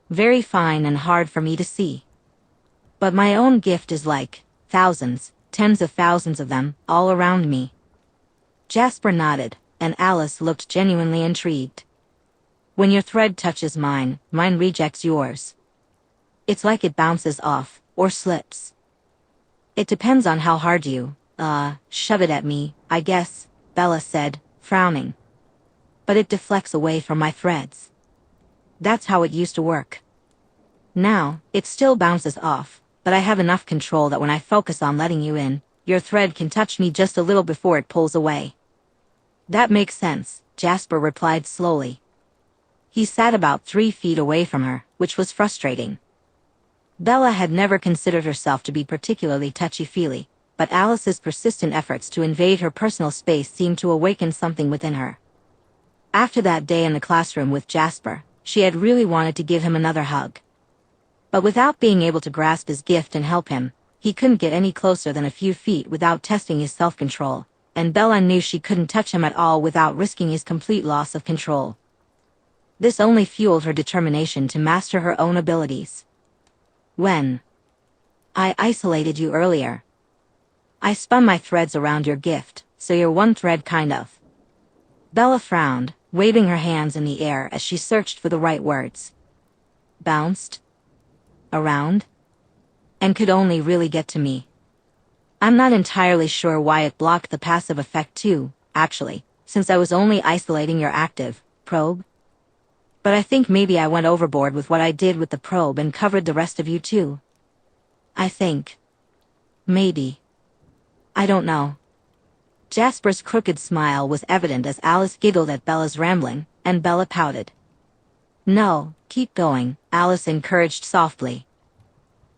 Very fine and hard for me to see. But my own gift is like thousands, tens of thousands of them, all around me. Jasper nodded, and Alice looked genuinely intrigued. When your thread touches mine, mine rejects yours. It's like it bounces off, or slips. It depends on how hard you, shove it at me, I guess, Bella said, frowning. But it deflects away from my threads. That's how it used to work. Now, it still bounces off, but I have enough control that when I focus on letting you in, your thread can touch me just a little before it pulls away. That makes sense, Jasper replied slowly. He sat about 3 feet away from her, which was frustrating. Bella had never considered herself to be particularly touchy-feely, but Alice's persistent efforts to invade her personal space seemed to awaken something within her. After that day in the classroom with Jasper, she had really wanted to give him another hug. But without being able to grasp his gift and help him, he couldn't get any closer than a few feet without testing his self-control, and Bella knew she couldn't touch him at all without risking his complete loss of control. This only fueled her determination to master her own abilities. When I isolated you earlier, I spun my threads around your gift, so you're one thread kind of. Bella frowned, waving her hands in the air as she searched for the right words. Bounced? Around? And could only really get to me. I'm not entirely sure why it blocked the passive effect too, actually, since I was only isolating your active probe. But I think maybe I went overboard with what I did with the probe and covered the rest of you too. I think. Maybe. I don't know. Jasper's crooked smile was evident as Alice giggled at Bella's rambling, and Bella pouted. No, keep going, Alice encouraged softly.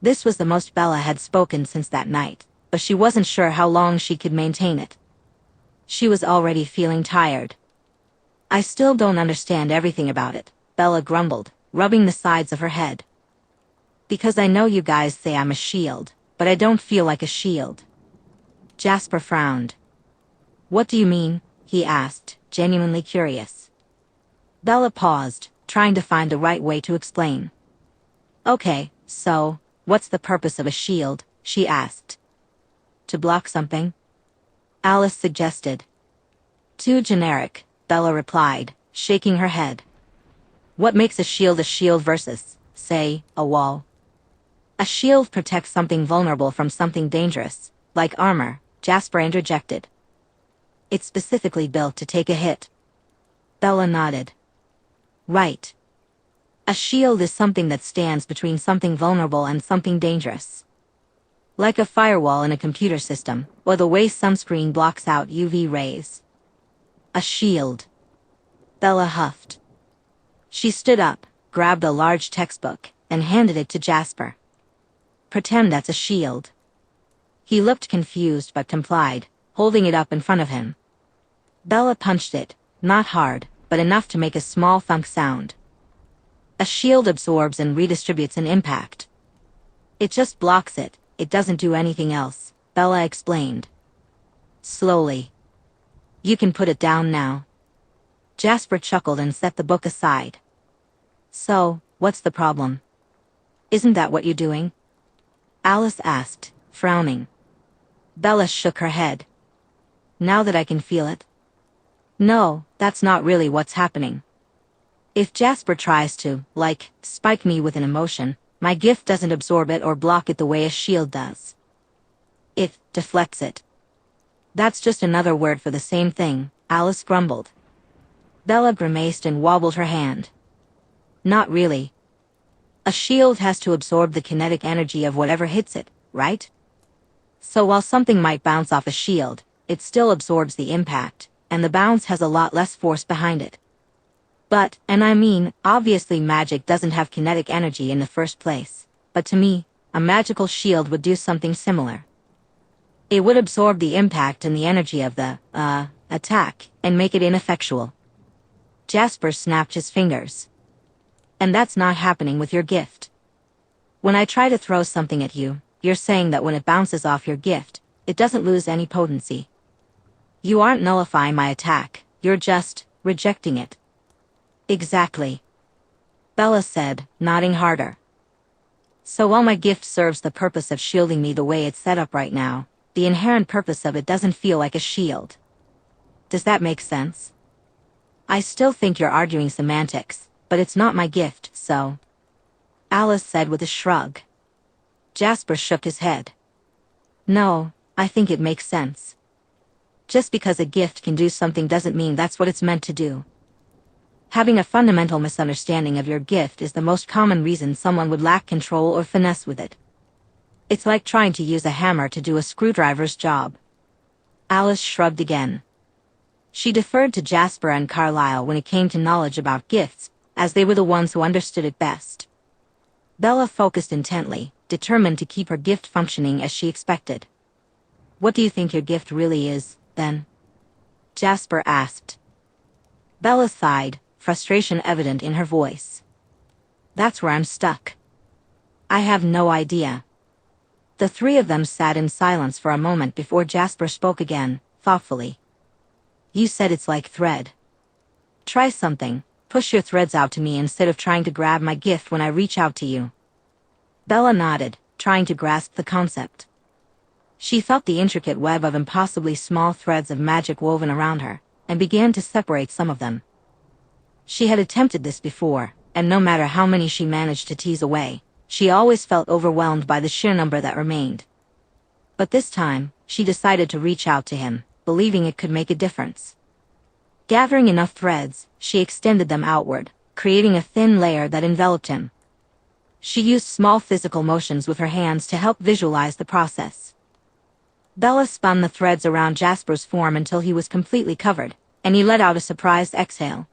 This was the most Bella had spoken since that night, but she wasn't sure how long she could maintain it. She was already feeling tired. I still don't understand everything about it, Bella grumbled, rubbing the sides of her head. Because I know you guys say I'm a shield, but I don't feel like a shield. Jasper frowned. What do you mean? He asked, genuinely curious. Bella paused, trying to find the right way to explain. Okay, so, what's the purpose of a shield? She asked. To block something? Alice suggested. Too generic, Bella replied, shaking her head. What makes a shield versus, say, a wall? A shield protects something vulnerable from something dangerous, like armor, Jasper interjected. It's specifically built to take a hit. Bella nodded. Right. A shield is something that stands between something vulnerable and something dangerous. Like a firewall in a computer system, or the way sunscreen blocks out UV rays. A shield. Bella huffed. She stood up, grabbed a large textbook, and handed it to Jasper. Pretend that's a shield. He looked confused but complied, holding it up in front of him. Bella punched it, not hard, but enough to make a small thunk sound. A shield absorbs and redistributes an impact. It just blocks it, it doesn't do anything else, Bella explained. Slowly. You can put it down now. Jasper chuckled and set the book aside. So, what's the problem? Isn't that what you're doing? Alice asked, frowning. Bella shook her head. Now that I can feel it? No, that's not really what's happening. If Jasper tries to, spike me with an emotion, my gift doesn't absorb it or block it the way a shield does. It deflects it. That's just another word for the same thing, Alice grumbled. Bella grimaced and wobbled her hand. Not really. A shield has to absorb the kinetic energy of whatever hits it, right? So while something might bounce off a shield, it still absorbs the impact, and the bounce has a lot less force behind it. But, and I mean, obviously magic doesn't have kinetic energy in the first place, but to me, a magical shield would do something similar. It would absorb the impact and the energy of the, attack, and make it ineffectual. Jasper snapped his fingers. And that's not happening with your gift. When I try to throw something at you, you're saying that when it bounces off your gift, it doesn't lose any potency. You aren't nullifying my attack, you're just rejecting it. Exactly. Bella said, nodding harder. So while my gift serves the purpose of shielding me the way it's set up right now, the inherent purpose of it doesn't feel like a shield. Does that make sense? I still think you're arguing semantics, but it's not my gift, so. Alice said with a shrug. Jasper shook his head. No, I think it makes sense. Just because a gift can do something doesn't mean that's what it's meant to do. Having a fundamental misunderstanding of your gift is the most common reason someone would lack control or finesse with it. It's like trying to use a hammer to do a screwdriver's job. Alice shrugged again. She deferred to Jasper and Carlyle when it came to knowledge about gifts, as they were the ones who understood it best. Bella focused intently, determined to keep her gift functioning as she expected. What do you think your gift really is, then? Jasper asked. Bella sighed, frustration evident in her voice. That's where I'm stuck. I have no idea. The three of them sat in silence for a moment before Jasper spoke again, thoughtfully. You said it's like thread. Try something, push your threads out to me instead of trying to grab my gift when I reach out to you. Bella nodded, trying to grasp the concept. She felt the intricate web of impossibly small threads of magic woven around her, and began to separate some of them. She had attempted this before, and no matter how many she managed to tease away, she always felt overwhelmed by the sheer number that remained. But this time, she decided to reach out to him, believing it could make a difference. Gathering enough threads, she extended them outward, creating a thin layer that enveloped him. She used small physical motions with her hands to help visualize the process. Bella spun the threads around Jasper's form until he was completely covered, and he let out a surprised exhale.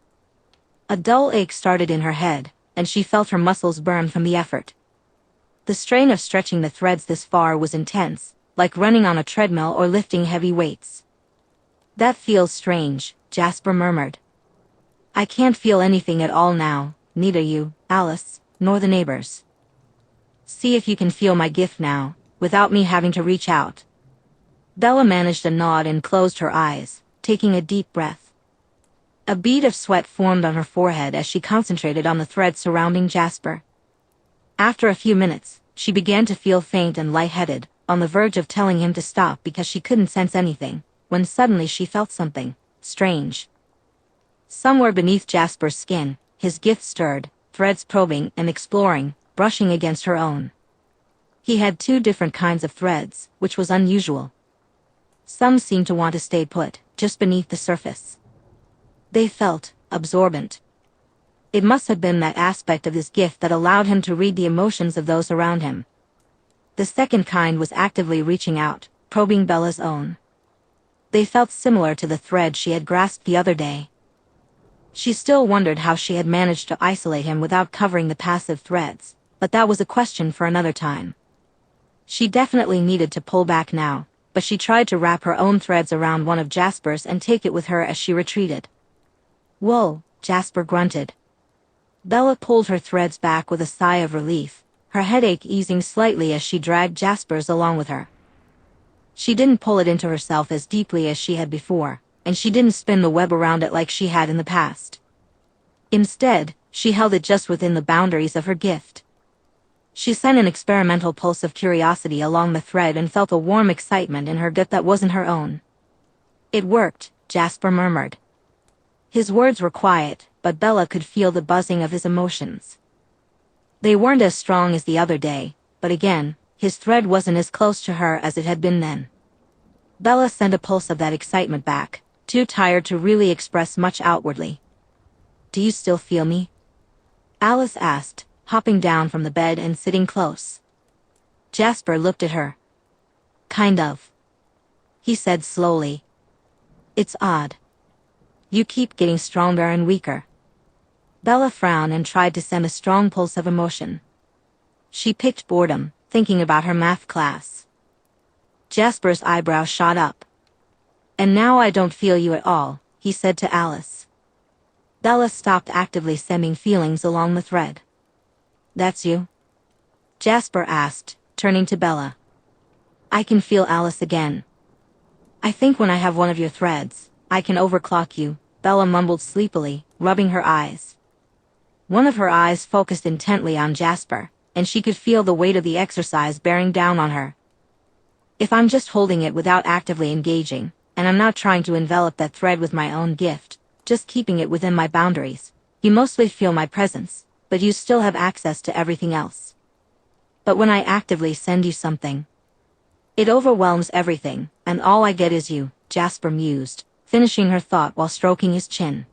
A dull ache started in her head, and she felt her muscles burn from the effort. The strain of stretching the threads this far was intense, like running on a treadmill or lifting heavy weights. That feels strange, Jasper murmured. I can't feel anything at all now, neither you, Alice, nor the neighbors. See if you can feel my gift now, without me having to reach out. Bella managed a nod and closed her eyes, taking a deep breath. A bead of sweat formed on her forehead as she concentrated on the thread surrounding Jasper. After a few minutes, she began to feel faint and lightheaded, on the verge of telling him to stop because she couldn't sense anything, when suddenly she felt something strange. Somewhere beneath Jasper's skin, his gift stirred, threads probing and exploring, brushing against her own. He had two different kinds of threads, which was unusual. Some seemed to want to stay put, just beneath the surface. They felt absorbent. It must have been that aspect of his gift that allowed him to read the emotions of those around him. The second kind was actively reaching out, probing Bella's own. They felt similar to the thread she had grasped the other day. She still wondered how she had managed to isolate him without covering the passive threads, but that was a question for another time. She definitely needed to pull back now, but she tried to wrap her own threads around one of Jasper's and take it with her as she retreated. "Whoa," Jasper grunted. Bella pulled her threads back with a sigh of relief, her headache easing slightly as she dragged Jasper's along with her. She didn't pull it into herself as deeply as she had before, and she didn't spin the web around it like she had in the past. Instead, she held it just within the boundaries of her gift. She sent an experimental pulse of curiosity along the thread and felt a warm excitement in her gut that wasn't her own. "It worked," Jasper murmured. His words were quiet, but Bella could feel the buzzing of his emotions. They weren't as strong as the other day, but again, his thread wasn't as close to her as it had been then. Bella sent a pulse of that excitement back, too tired to really express much outwardly. "Do you still feel me?" Alice asked, hopping down from the bed and sitting close. Jasper looked at her. "Kind of," he said slowly. "It's odd. You keep getting stronger and weaker." Bella frowned and tried to send a strong pulse of emotion. She picked boredom, thinking about her math class. Jasper's eyebrows shot up. "And now I don't feel you at all," he said to Alice. Bella stopped actively sending feelings along the thread. "That's you?" Jasper asked, turning to Bella. "I can feel Alice again. I think when I have one of your threads, I can overclock you," Bella mumbled sleepily, rubbing her eyes. One of her eyes focused intently on Jasper, and she could feel the weight of the exercise bearing down on her. "If I'm just holding it without actively engaging, and I'm not trying to envelop that thread with my own gift, just keeping it within my boundaries, you mostly feel my presence, but you still have access to everything else. But when I actively send you something, it overwhelms everything, and all I get is you," Jasper mused, finishing her thought while stroking his chin.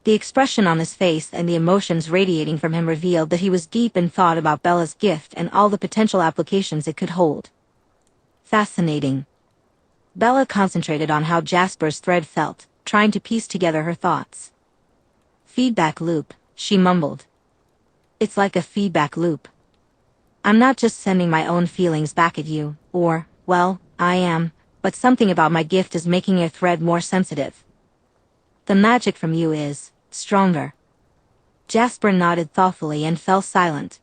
The expression on his face and the emotions radiating from him revealed that he was deep in thought about Bella's gift and all the potential applications it could hold. Fascinating. Bella concentrated on how Jasper's thread felt, trying to piece together her thoughts. "Feedback loop," she mumbled. "It's like a feedback loop. I'm not just sending my own feelings back at you, or, well, I am, but something about my gift is making your thread more sensitive. The magic from you is stronger." Jasper nodded thoughtfully and fell silent.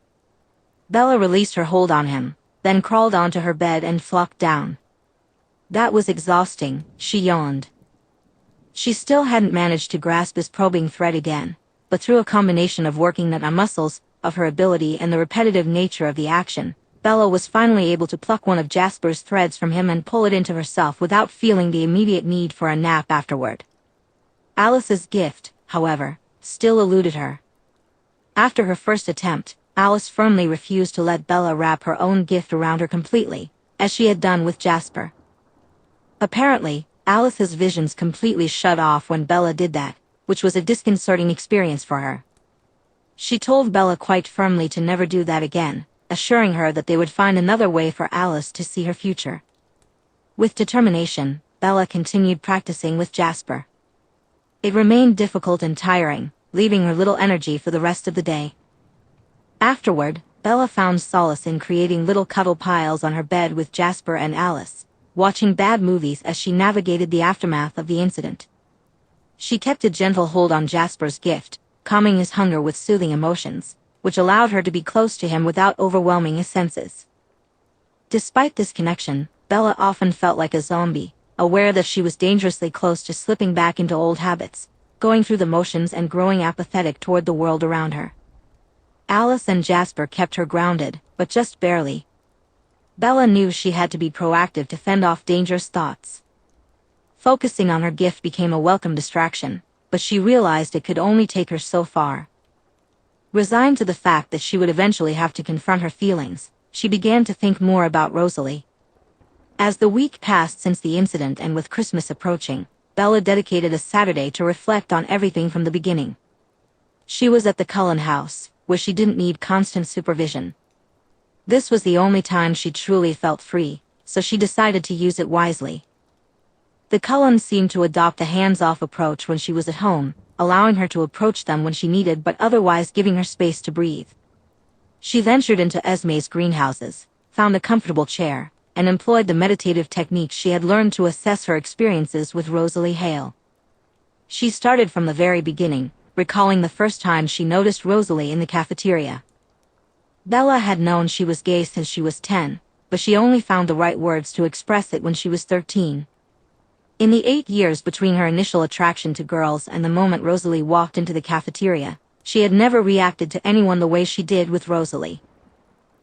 Bella released her hold on him, then crawled onto her bed and flopped down. That was exhausting, she yawned. She still hadn't managed to grasp his probing thread again, but through a combination of working the muscles of her ability and the repetitive nature of the action, Bella was finally able to pluck one of Jasper's threads from him and pull it into herself without feeling the immediate need for a nap afterward. Alice's gift, however, still eluded her. After her first attempt, Alice firmly refused to let Bella wrap her own gift around her completely, as she had done with Jasper. Apparently, Alice's visions completely shut off when Bella did that, which was a disconcerting experience for her. She told Bella quite firmly to never do that again, assuring her that they would find another way for Alice to see her future. With determination, Bella continued practicing with Jasper. It remained difficult and tiring, leaving her little energy for the rest of the day. Afterward, Bella found solace in creating little cuddle piles on her bed with Jasper and Alice, watching bad movies as she navigated the aftermath of the incident. She kept a gentle hold on Jasper's gift, calming his hunger with soothing emotions, which allowed her to be close to him without overwhelming his senses. Despite this connection, Bella often felt like a zombie, aware that she was dangerously close to slipping back into old habits, going through the motions and growing apathetic toward the world around her. Alice and Jasper kept her grounded, but just barely. Bella knew she had to be proactive to fend off dangerous thoughts. Focusing on her gift became a welcome distraction, but she realized it could only take her so far. Resigned to the fact that she would eventually have to confront her feelings, she began to think more about Rosalie. As the week passed since the incident and with Christmas approaching, Bella dedicated a Saturday to reflect on everything from the beginning. She was at the Cullen house, where she didn't need constant supervision. This was the only time she truly felt free, so she decided to use it wisely. The Cullens seemed to adopt a hands-off approach when she was at home, allowing her to approach them when she needed but otherwise giving her space to breathe. She ventured into Esme's greenhouses, found a comfortable chair, and employed the meditative techniques she had learned to assess her experiences with Rosalie Hale. She started from the very beginning, recalling the first time she noticed Rosalie in the cafeteria. Bella had known she was gay since she was 10, but she only found the right words to express it when she was 13. In the 8 years between her initial attraction to girls and the moment Rosalie walked into the cafeteria, she had never reacted to anyone the way she did with Rosalie.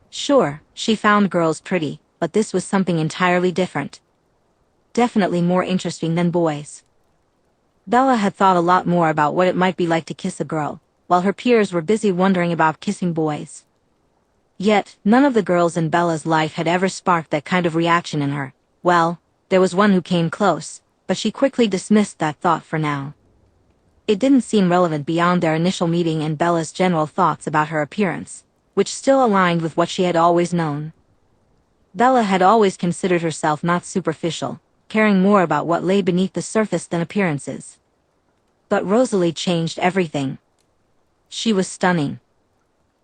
Sure, she found girls pretty, but this was something entirely different. Definitely more interesting than boys. Bella had thought a lot more about what it might be like to kiss a girl, while her peers were busy wondering about kissing boys. Yet, none of the girls in Bella's life had ever sparked that kind of reaction in her. Well, there was one who came close, but she quickly dismissed that thought for now. It didn't seem relevant beyond their initial meeting and Bella's general thoughts about her appearance, which still aligned with what she had always known. Bella had always considered herself not superficial, caring more about what lay beneath the surface than appearances. But Rosalie changed everything. She was stunning.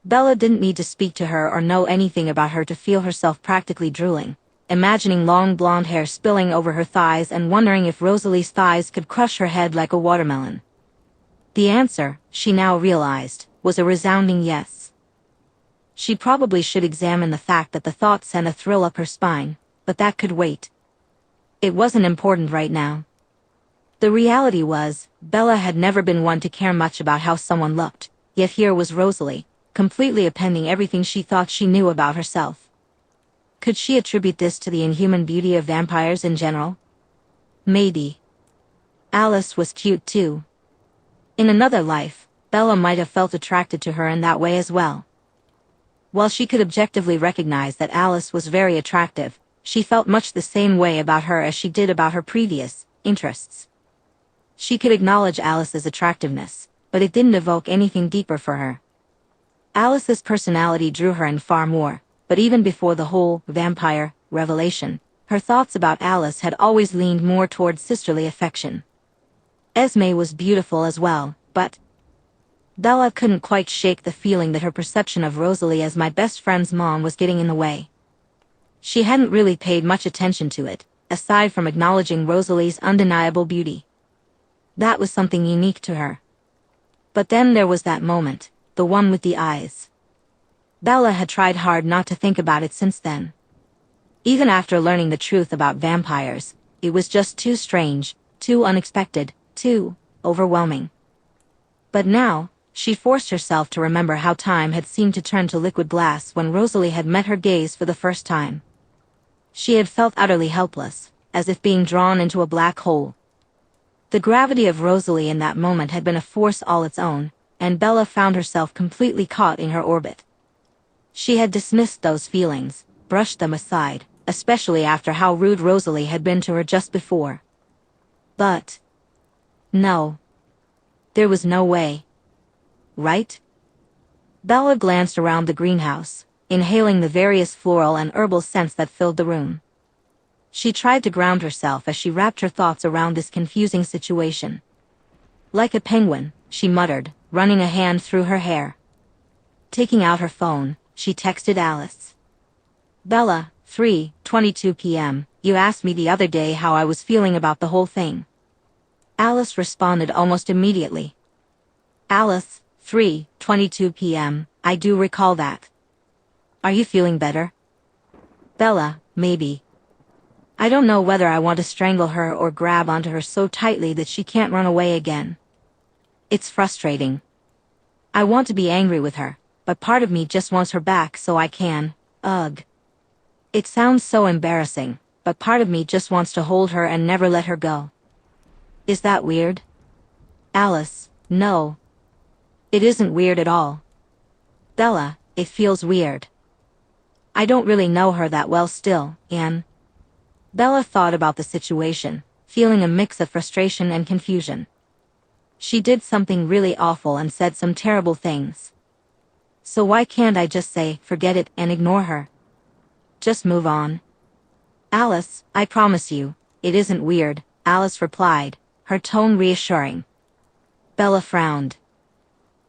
Bella didn't need to speak to her or know anything about her to feel herself practically drooling, imagining long blonde hair spilling over her thighs and wondering if Rosalie's thighs could crush her head like a watermelon. The answer, she now realized, was a resounding yes. She probably should examine the fact that the thought sent a thrill up her spine, but that could wait. It wasn't important right now. The reality was, Bella had never been one to care much about how someone looked, yet here was Rosalie, completely appending everything she thought she knew about herself. Could she attribute this to the inhuman beauty of vampires in general? Maybe. Alice was cute too. In another life, Bella might have felt attracted to her in that way as well. While she could objectively recognize that Alice was very attractive, she felt much the same way about her as she did about her previous interests. She could acknowledge Alice's attractiveness, but it didn't evoke anything deeper for her. Alice's personality drew her in far more, but even before the whole vampire revelation, her thoughts about Alice had always leaned more toward sisterly affection. Esme was beautiful as well, but Bella couldn't quite shake the feeling that her perception of Rosalie as my best friend's mom was getting in the way. She hadn't really paid much attention to it, aside from acknowledging Rosalie's undeniable beauty. That was something unique to her. But then there was that moment, the one with the eyes. Bella had tried hard not to think about it since then. Even after learning the truth about vampires, it was just too strange, too unexpected, too overwhelming. But now, she forced herself to remember how time had seemed to turn to liquid glass when Rosalie had met her gaze for the first time. She had felt utterly helpless, as if being drawn into a black hole. The gravity of Rosalie in that moment had been a force all its own, and Bella found herself completely caught in her orbit. She had dismissed those feelings, brushed them aside, especially after how rude Rosalie had been to her just before. But no. There was no way. Right? Bella glanced around the greenhouse, inhaling the various floral and herbal scents that filled the room. She tried to ground herself as she wrapped her thoughts around this confusing situation. Like a penguin, she muttered, running a hand through her hair. Taking out her phone, she texted Alice. Bella, 3:22 p.m., you asked me the other day how I was feeling about the whole thing. Alice responded almost immediately. Alice, 3:22 p.m., I do recall that. Are you feeling better? Bella, maybe. I don't know whether I want to strangle her or grab onto her so tightly that she can't run away again. It's frustrating. I want to be angry with her, but part of me just wants her back so I can, ugh. It sounds so embarrassing, but part of me just wants to hold her and never let her go. Is that weird? Alice, no. It isn't weird at all. Bella, it feels weird. I don't really know her that well still, and Bella thought about the situation, feeling a mix of frustration and confusion. She did something really awful and said some terrible things. So why can't I just say, forget it, and ignore her? Just move on. Alice, I promise you, it isn't weird, Alice replied, her tone reassuring. Bella frowned.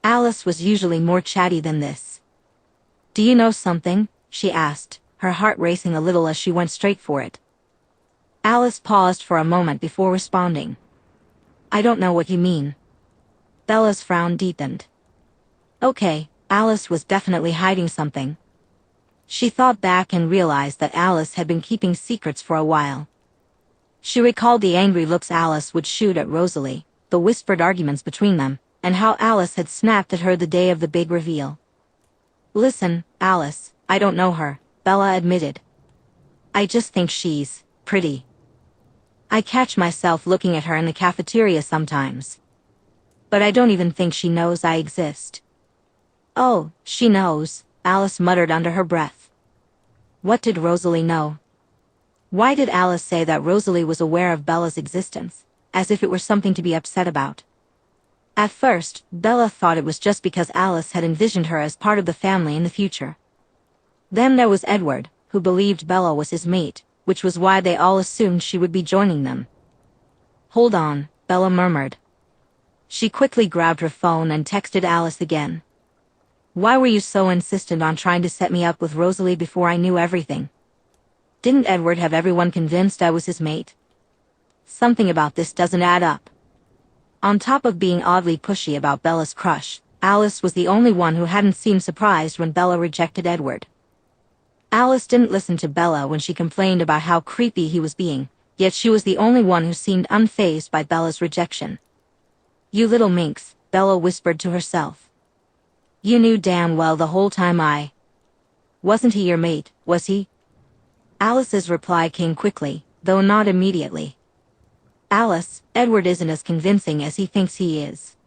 Alice was usually more chatty than this. Do you know something? She asked, her heart racing a little as she went straight for it. Alice paused for a moment before responding. I don't know what you mean. Bella's frown deepened. Okay, Alice was definitely hiding something. She thought back and realized that Alice had been keeping secrets for a while. She recalled the angry looks Alice would shoot at Rosalie, the whispered arguments between them, and how Alice had snapped at her the day of the big reveal. Listen, Alice, I don't know her, Bella admitted. I just think she's pretty. I catch myself looking at her in the cafeteria sometimes. But I don't even think she knows I exist. Oh, she knows, Alice muttered under her breath. What did Rosalie know? Why did Alice say that Rosalie was aware of Bella's existence, as if it were something to be upset about? At first, Bella thought it was just because Alice had envisioned her as part of the family in the future. Then there was Edward, who believed Bella was his mate, which was why they all assumed she would be joining them. Hold on, Bella murmured. She quickly grabbed her phone and texted Alice again. Why were you so insistent on trying to set me up with Rosalie before I knew everything? Didn't Edward have everyone convinced I was his mate? Something about this doesn't add up. On top of being oddly pushy about Bella's crush, Alice was the only one who hadn't seemed surprised when Bella rejected Edward. Alice didn't listen to Bella when she complained about how creepy he was being, yet she was the only one who seemed unfazed by Bella's rejection. You little minx, Bella whispered to herself. You knew damn well the whole time I wasn't he your mate, was he? Alice's reply came quickly, though not immediately. Alice, Edward isn't as convincing as he thinks he is.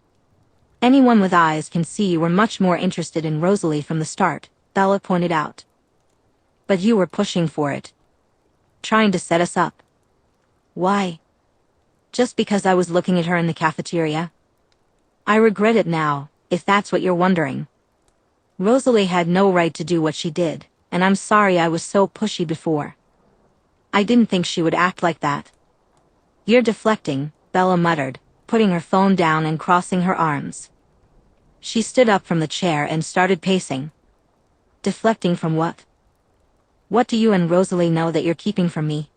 Anyone with eyes can see you were much more interested in Rosalie from the start, Bella pointed out. But you were pushing for it. Trying to set us up. Why? Just because I was looking at her in the cafeteria? I regret it now, if that's what you're wondering. Rosalie had no right to do what she did, and I'm sorry I was so pushy before. I didn't think she would act like that. You're deflecting, Bella muttered, putting her phone down and crossing her arms. She stood up from the chair and started pacing. Deflecting from what? What do you and Rosalie know that you're keeping from me?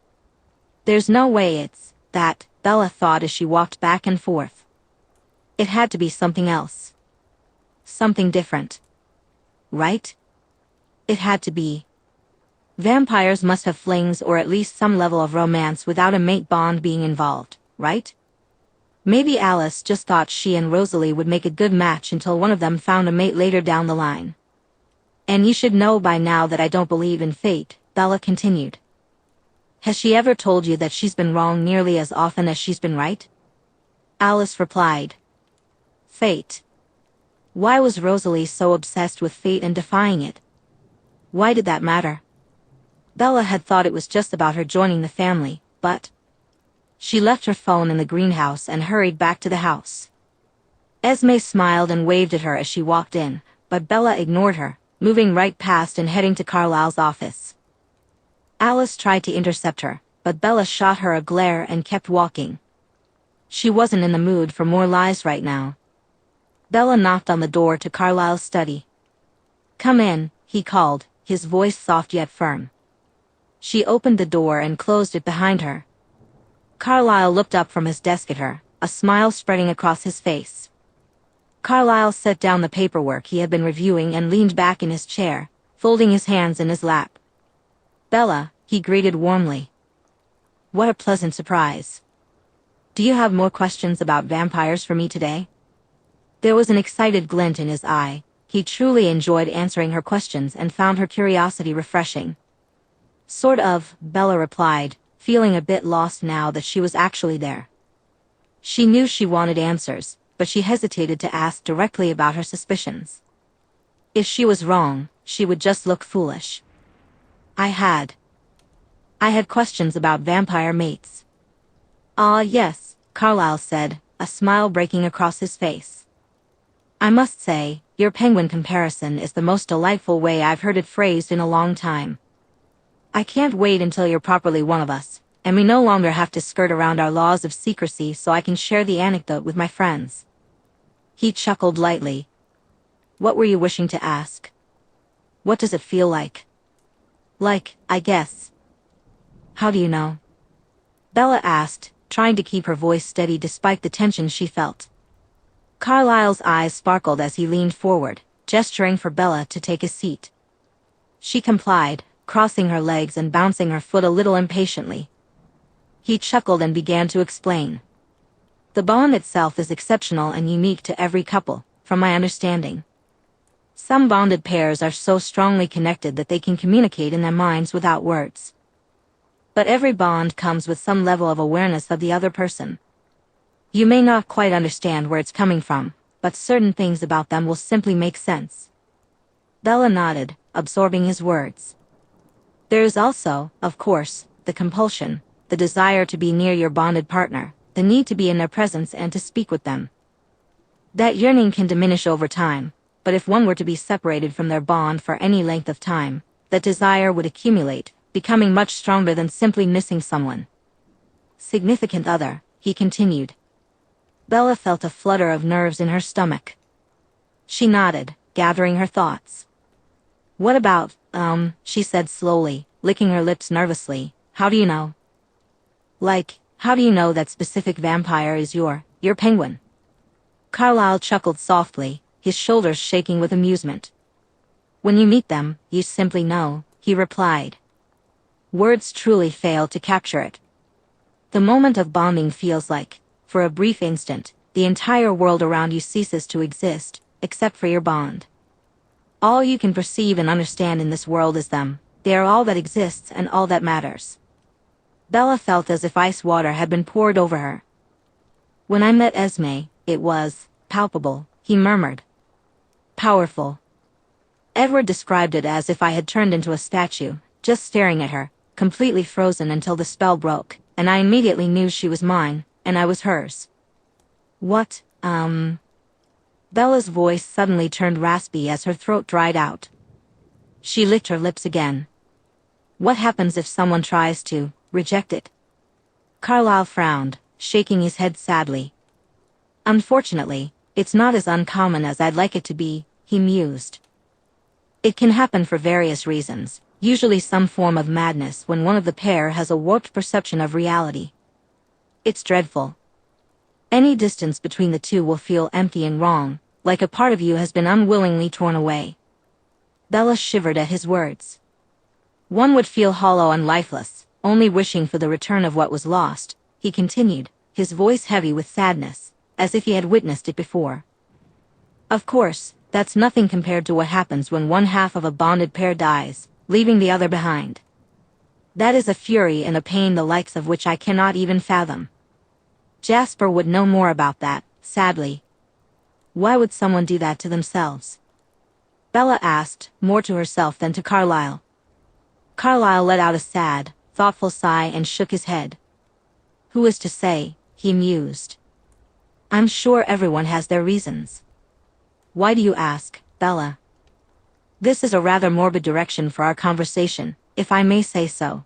There's no way it's that, Bella thought as she walked back and forth. It had to be something else. Something different. Right? It had to be. Vampires must have flings or at least some level of romance without a mate bond being involved, right? Maybe Alice just thought she and Rosalie would make a good match until one of them found a mate later down the line. And you should know by now that I don't believe in fate, Bella continued. Has she ever told you that she's been wrong nearly as often as she's been right? Alice replied. Fate. Why was Rosalie so obsessed with fate and defying it? Why did that matter? Bella had thought it was just about her joining the family, but she left her phone in the greenhouse and hurried back to the house. Esme smiled and waved at her as she walked in, but Bella ignored her, moving right past and heading to Carlisle's office. Alice tried to intercept her, but Bella shot her a glare and kept walking. She wasn't in the mood for more lies right now. Bella knocked on the door to Carlisle's study. Come in, he called, his voice soft yet firm. She opened the door and closed it behind her. Carlisle looked up from his desk at her, a smile spreading across his face. Carlisle set down the paperwork he had been reviewing and leaned back in his chair, folding his hands in his lap. Bella, he greeted warmly. What a pleasant surprise. Do you have more questions about vampires for me today? There was an excited glint in his eye. He truly enjoyed answering her questions and found her curiosity refreshing. Sort of, Bella replied, feeling a bit lost now that she was actually there. She knew she wanted answers, but she hesitated to ask directly about her suspicions. If she was wrong, she would just look foolish. I had questions about vampire mates. Ah yes, Carlyle said, a smile breaking across his face. I must say, your penguin comparison is the most delightful way I've heard it phrased in a long time. I can't wait until you're properly one of us, and we no longer have to skirt around our laws of secrecy so I can share the anecdote with my friends. He chuckled lightly. What were you wishing to ask? What does it feel like? Like, I guess. How do you know? Bella asked, trying to keep her voice steady despite the tension she felt. Carlyle's eyes sparkled as he leaned forward, gesturing for Bella to take a seat. She complied, crossing her legs and bouncing her foot a little impatiently. He chuckled and began to explain. The bond itself is exceptional and unique to every couple, from my understanding. Some bonded pairs are so strongly connected that they can communicate in their minds without words. But every bond comes with some level of awareness of the other person. You may not quite understand where it's coming from, but certain things about them will simply make sense. Bella nodded, absorbing his words. There is also, of course, the compulsion, the desire to be near your bonded partner, the need to be in their presence and to speak with them. That yearning can diminish over time, but if one were to be separated from their bond for any length of time, that desire would accumulate, becoming much stronger than simply missing someone. Significant other, he continued. Bella felt a flutter of nerves in her stomach. She nodded, gathering her thoughts. What about, she said slowly, licking her lips nervously, how do you know? Like, how do you know that specific vampire is your penguin? Carlyle chuckled softly, his shoulders shaking with amusement. When you meet them, you simply know, he replied. Words truly fail to capture it. The moment of bonding feels like, for a brief instant, the entire world around you ceases to exist, except for your bond. All you can perceive and understand in this world is them. They are all that exists and all that matters. Bella felt as if ice water had been poured over her. When I met Esme, it was palpable, he murmured. Powerful. Edward described it as if I had turned into a statue, just staring at her, completely frozen until the spell broke, and I immediately knew she was mine, and I was hers. What, Bella's voice suddenly turned raspy as her throat dried out. She licked her lips again. What happens if someone tries to reject it? Carlyle frowned, shaking his head sadly. Unfortunately, it's not as uncommon as I'd like it to be, he mused. It can happen for various reasons, usually some form of madness when one of the pair has a warped perception of reality. It's dreadful. Any distance between the two will feel empty and wrong, like a part of you has been unwillingly torn away. Bella shivered at his words. One would feel hollow and lifeless, only wishing for the return of what was lost, he continued, his voice heavy with sadness, as if he had witnessed it before. Of course, that's nothing compared to what happens when one half of a bonded pair dies, leaving the other behind. That is a fury and a pain the likes of which I cannot even fathom. Jasper would know more about that, sadly. Why would someone do that to themselves? Bella asked, more to herself than to Carlyle. Carlyle let out a sad, thoughtful sigh and shook his head. Who is to say, he mused. I'm sure everyone has their reasons. Why do you ask, Bella? This is a rather morbid direction for our conversation, if I may say so.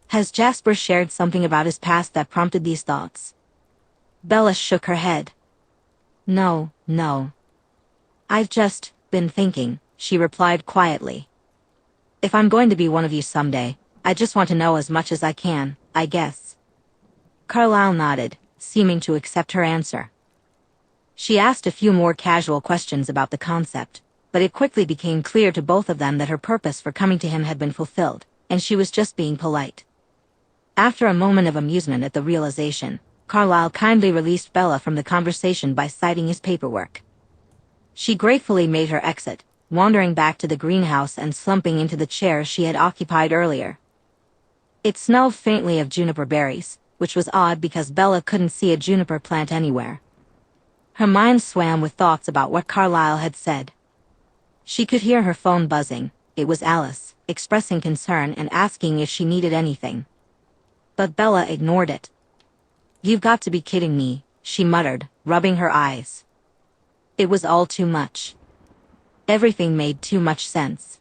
Has Jasper shared something about his past that prompted these thoughts? Bella shook her head. No. I've just been thinking, she replied quietly. If I'm going to be one of you someday, I just want to know as much as I can, I guess. Carlyle nodded, seeming to accept her answer. She asked a few more casual questions about the concept, but it quickly became clear to both of them that her purpose for coming to him had been fulfilled, and she was just being polite. After a moment of amusement at the realization, Carlyle kindly released Bella from the conversation by citing his paperwork. She gratefully made her exit, wandering back to the greenhouse and slumping into the chair she had occupied earlier. It smelled faintly of juniper berries, which was odd because Bella couldn't see a juniper plant anywhere. Her mind swam with thoughts about what Carlyle had said. She could hear her phone buzzing. It was Alice, expressing concern and asking if she needed anything. But Bella ignored it. "You've got to be kidding me," she muttered, rubbing her eyes. It was all too much. Everything made too much sense.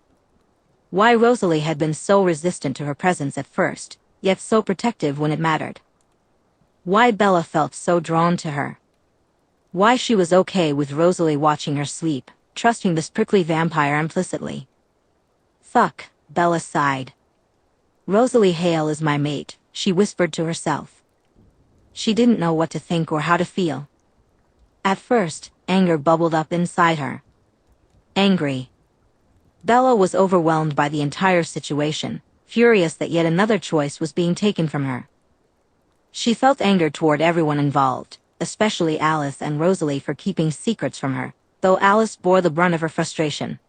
Why Rosalie had been so resistant to her presence at first, yet so protective when it mattered. Why Bella felt so drawn to her. Why she was okay with Rosalie watching her sleep, trusting this prickly vampire implicitly. "Fuck," Bella sighed. "Rosalie Hale is my mate," she whispered to herself. She didn't know what to think or how to feel. At first, anger bubbled up inside her. Angry. Bella was overwhelmed by the entire situation, furious that yet another choice was being taken from her. She felt anger toward everyone involved, especially Alice and Rosalie for keeping secrets from her, though Alice bore the brunt of her frustration.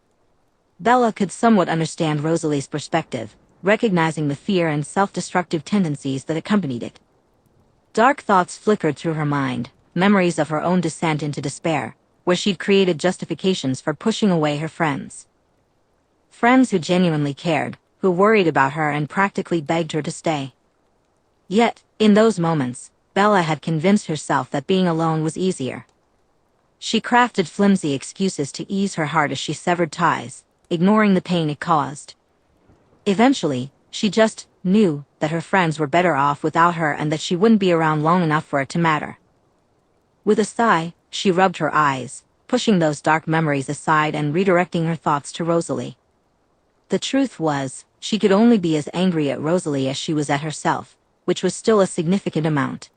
Bella could somewhat understand Rosalie's perspective, recognizing the fear and self-destructive tendencies that accompanied it. Dark thoughts flickered through her mind, memories of her own descent into despair, where she'd created justifications for pushing away her friends. Friends who genuinely cared, who worried about her and practically begged her to stay. Yet, in those moments, Bella had convinced herself that being alone was easier. She crafted flimsy excuses to ease her heart as she severed ties, ignoring the pain it caused. Eventually, she just knew that her friends were better off without her and that she wouldn't be around long enough for it to matter. With a sigh, she rubbed her eyes, pushing those dark memories aside and redirecting her thoughts to Rosalie. The truth was, she could only be as angry at Rosalie as she was at herself, which was still a significant amount.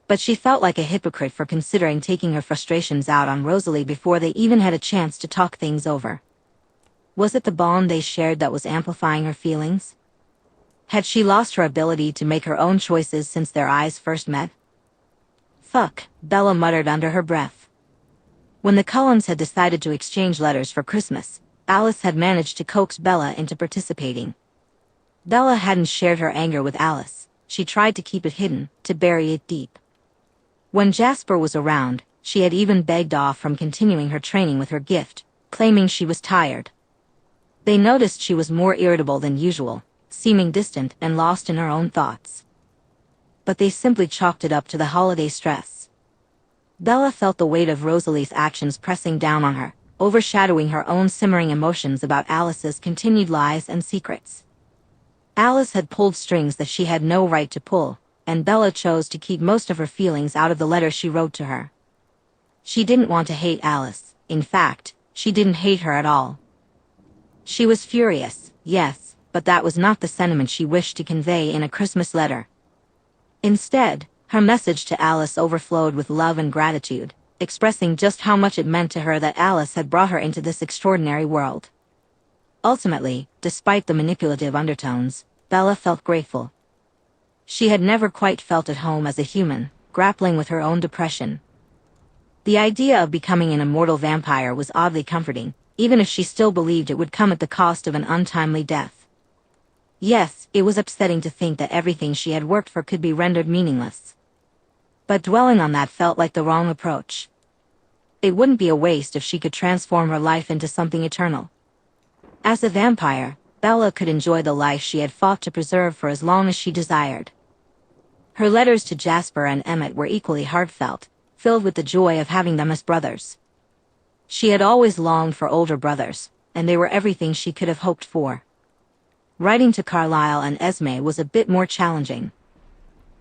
But she felt like a hypocrite for considering taking her frustrations out on Rosalie before they even had a chance to talk things over. Was it the bond they shared that was amplifying her feelings? Had she lost her ability to make her own choices since their eyes first met? "Fuck," Bella muttered under her breath. When the Cullens had decided to exchange letters for Christmas, Alice had managed to coax Bella into participating. Bella hadn't shared her anger with Alice. She tried to keep it hidden, to bury it deep. When Jasper was around, she had even begged off from continuing her training with her gift, claiming she was tired. They noticed she was more irritable than usual, seeming distant and lost in her own thoughts. But they simply chalked it up to the holiday stress. Bella felt the weight of Rosalie's actions pressing down on her, overshadowing her own simmering emotions about Alice's continued lies and secrets. Alice had pulled strings that she had no right to pull, and Bella chose to keep most of her feelings out of the letter she wrote to her. She didn't want to hate Alice. In fact, she didn't hate her at all. She was furious, yes, but that was not the sentiment she wished to convey in a Christmas letter. Instead, her message to Alice overflowed with love and gratitude, expressing just how much it meant to her that Alice had brought her into this extraordinary world. Ultimately, despite the manipulative undertones, Bella felt grateful. She had never quite felt at home as a human, grappling with her own depression. The idea of becoming an immortal vampire was oddly comforting, even if she still believed it would come at the cost of an untimely death. Yes, it was upsetting to think that everything she had worked for could be rendered meaningless. But dwelling on that felt like the wrong approach. It wouldn't be a waste if she could transform her life into something eternal. As a vampire, Bella could enjoy the life she had fought to preserve for as long as she desired. Her letters to Jasper and Emmett were equally heartfelt, filled with the joy of having them as brothers. She had always longed for older brothers, and they were everything she could have hoped for. Writing to Carlyle and Esme was a bit more challenging.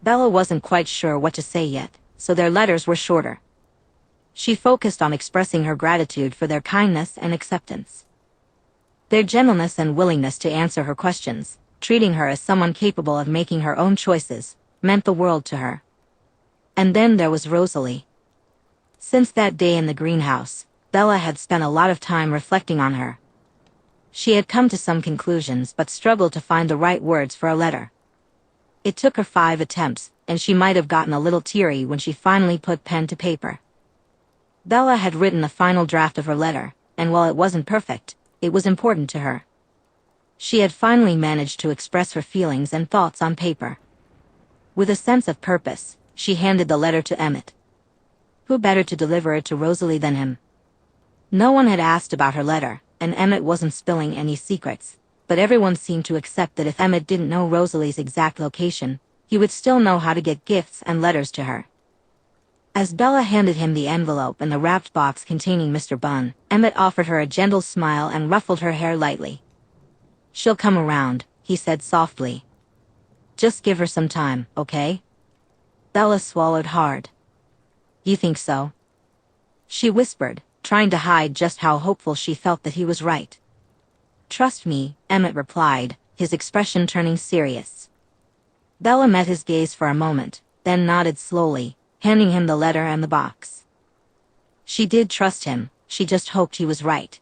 Bella wasn't quite sure what to say yet, so their letters were shorter. She focused on expressing her gratitude for their kindness and acceptance. Their gentleness and willingness to answer her questions, treating her as someone capable of making her own choices, meant the world to her. And then there was Rosalie. Since that day in the greenhouse, Bella had spent a lot of time reflecting on her. She had come to some conclusions but struggled to find the right words for a letter. It took her 5 attempts, and she might have gotten a little teary when she finally put pen to paper. Bella had written the final draft of her letter, and while it wasn't perfect, it was important to her. She had finally managed to express her feelings and thoughts on paper. With a sense of purpose, she handed the letter to Emmett. Who better to deliver it to Rosalie than him? No one had asked about her letter, and Emmett wasn't spilling any secrets, but everyone seemed to accept that if Emmett didn't know Rosalie's exact location, he would still know how to get gifts and letters to her. As Bella handed him the envelope and the wrapped box containing Mr. Bunn, Emmett offered her a gentle smile and ruffled her hair lightly. "She'll come around," he said softly. "Just give her some time, okay?" Bella swallowed hard. "You think so?" she whispered, trying to hide just how hopeful she felt that he was right. "Trust me," Emmett replied, his expression turning serious. Bella met his gaze for a moment, then nodded slowly, handing him the letter and the box. She did trust him, she just hoped he was right.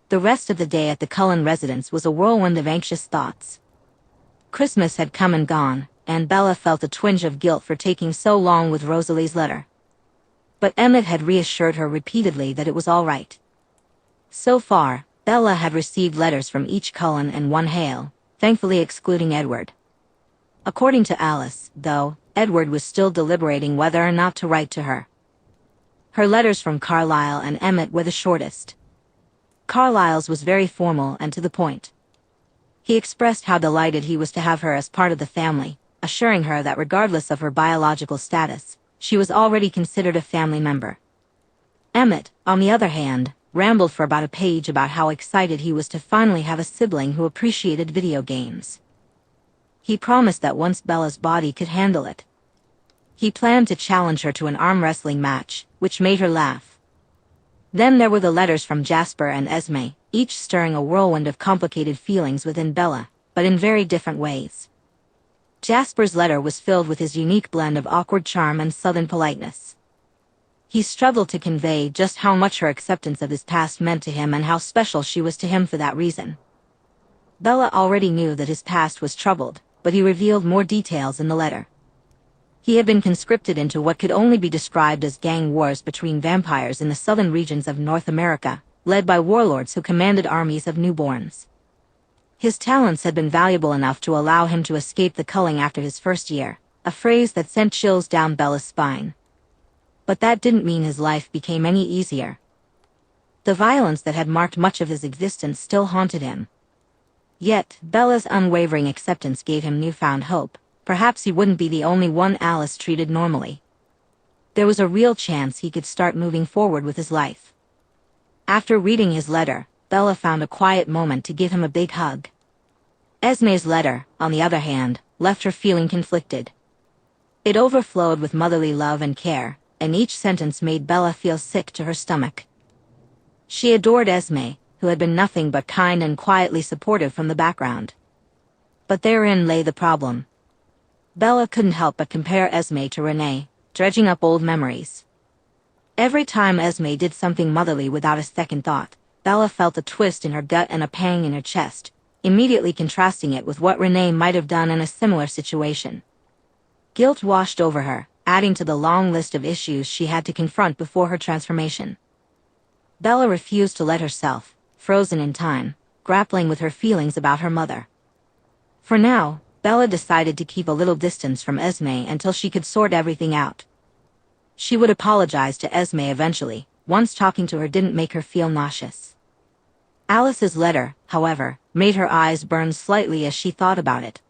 The rest of the day at the Cullen residence was a whirlwind of anxious thoughts. Christmas had come and gone, and Bella felt a twinge of guilt for taking so long with Rosalie's letter. But Emmett had reassured her repeatedly that it was all right. So far, Bella had received letters from each Cullen and one Hale, thankfully excluding Edward. According to Alice, though, Edward was still deliberating whether or not to write to her. Her letters from Carlisle and Emmett were the shortest. Carlisle's was very formal and to the point. He expressed how delighted he was to have her as part of the family, assuring her that regardless of her biological status, she was already considered a family member. Emmett, on the other hand, rambled for about a page about how excited he was to finally have a sibling who appreciated video games. He promised that once Bella's body could handle it, he planned to challenge her to an arm wrestling match, which made her laugh. Then there were the letters from Jasper and Esme, each stirring a whirlwind of complicated feelings within Bella, but in very different ways. Jasper's letter was filled with his unique blend of awkward charm and southern politeness. He struggled to convey just how much her acceptance of his past meant to him and how special she was to him for that reason. Bella already knew that his past was troubled, but he revealed more details in the letter. He had been conscripted into what could only be described as gang wars between vampires in the southern regions of North America, led by warlords who commanded armies of newborns. His talents had been valuable enough to allow him to escape the culling after his first year, a phrase that sent chills down Bella's spine. But that didn't mean his life became any easier. The violence that had marked much of his existence still haunted him. Yet, Bella's unwavering acceptance gave him newfound hope. Perhaps he wouldn't be the only one Alice treated normally. There was a real chance he could start moving forward with his life. After reading his letter, Bella found a quiet moment to give him a big hug. Esme's letter, on the other hand, left her feeling conflicted. It overflowed with motherly love and care, and each sentence made Bella feel sick to her stomach. She adored Esme, who had been nothing but kind and quietly supportive from the background. But therein lay the problem. Bella couldn't help but compare Esme to Renee, dredging up old memories. Every time Esme did something motherly without a second thought, Bella felt a twist in her gut and a pang in her chest, immediately contrasting it with what Renee might have done in a similar situation. Guilt washed over her, adding to the long list of issues she had to confront before her transformation. Bella refused to let herself, frozen in time, grappling with her feelings about her mother. For now, Bella decided to keep a little distance from Esme until she could sort everything out. She would apologize to Esme eventually, once talking to her didn't make her feel nauseous. Alice's letter, however, made her eyes burn slightly as she thought about it.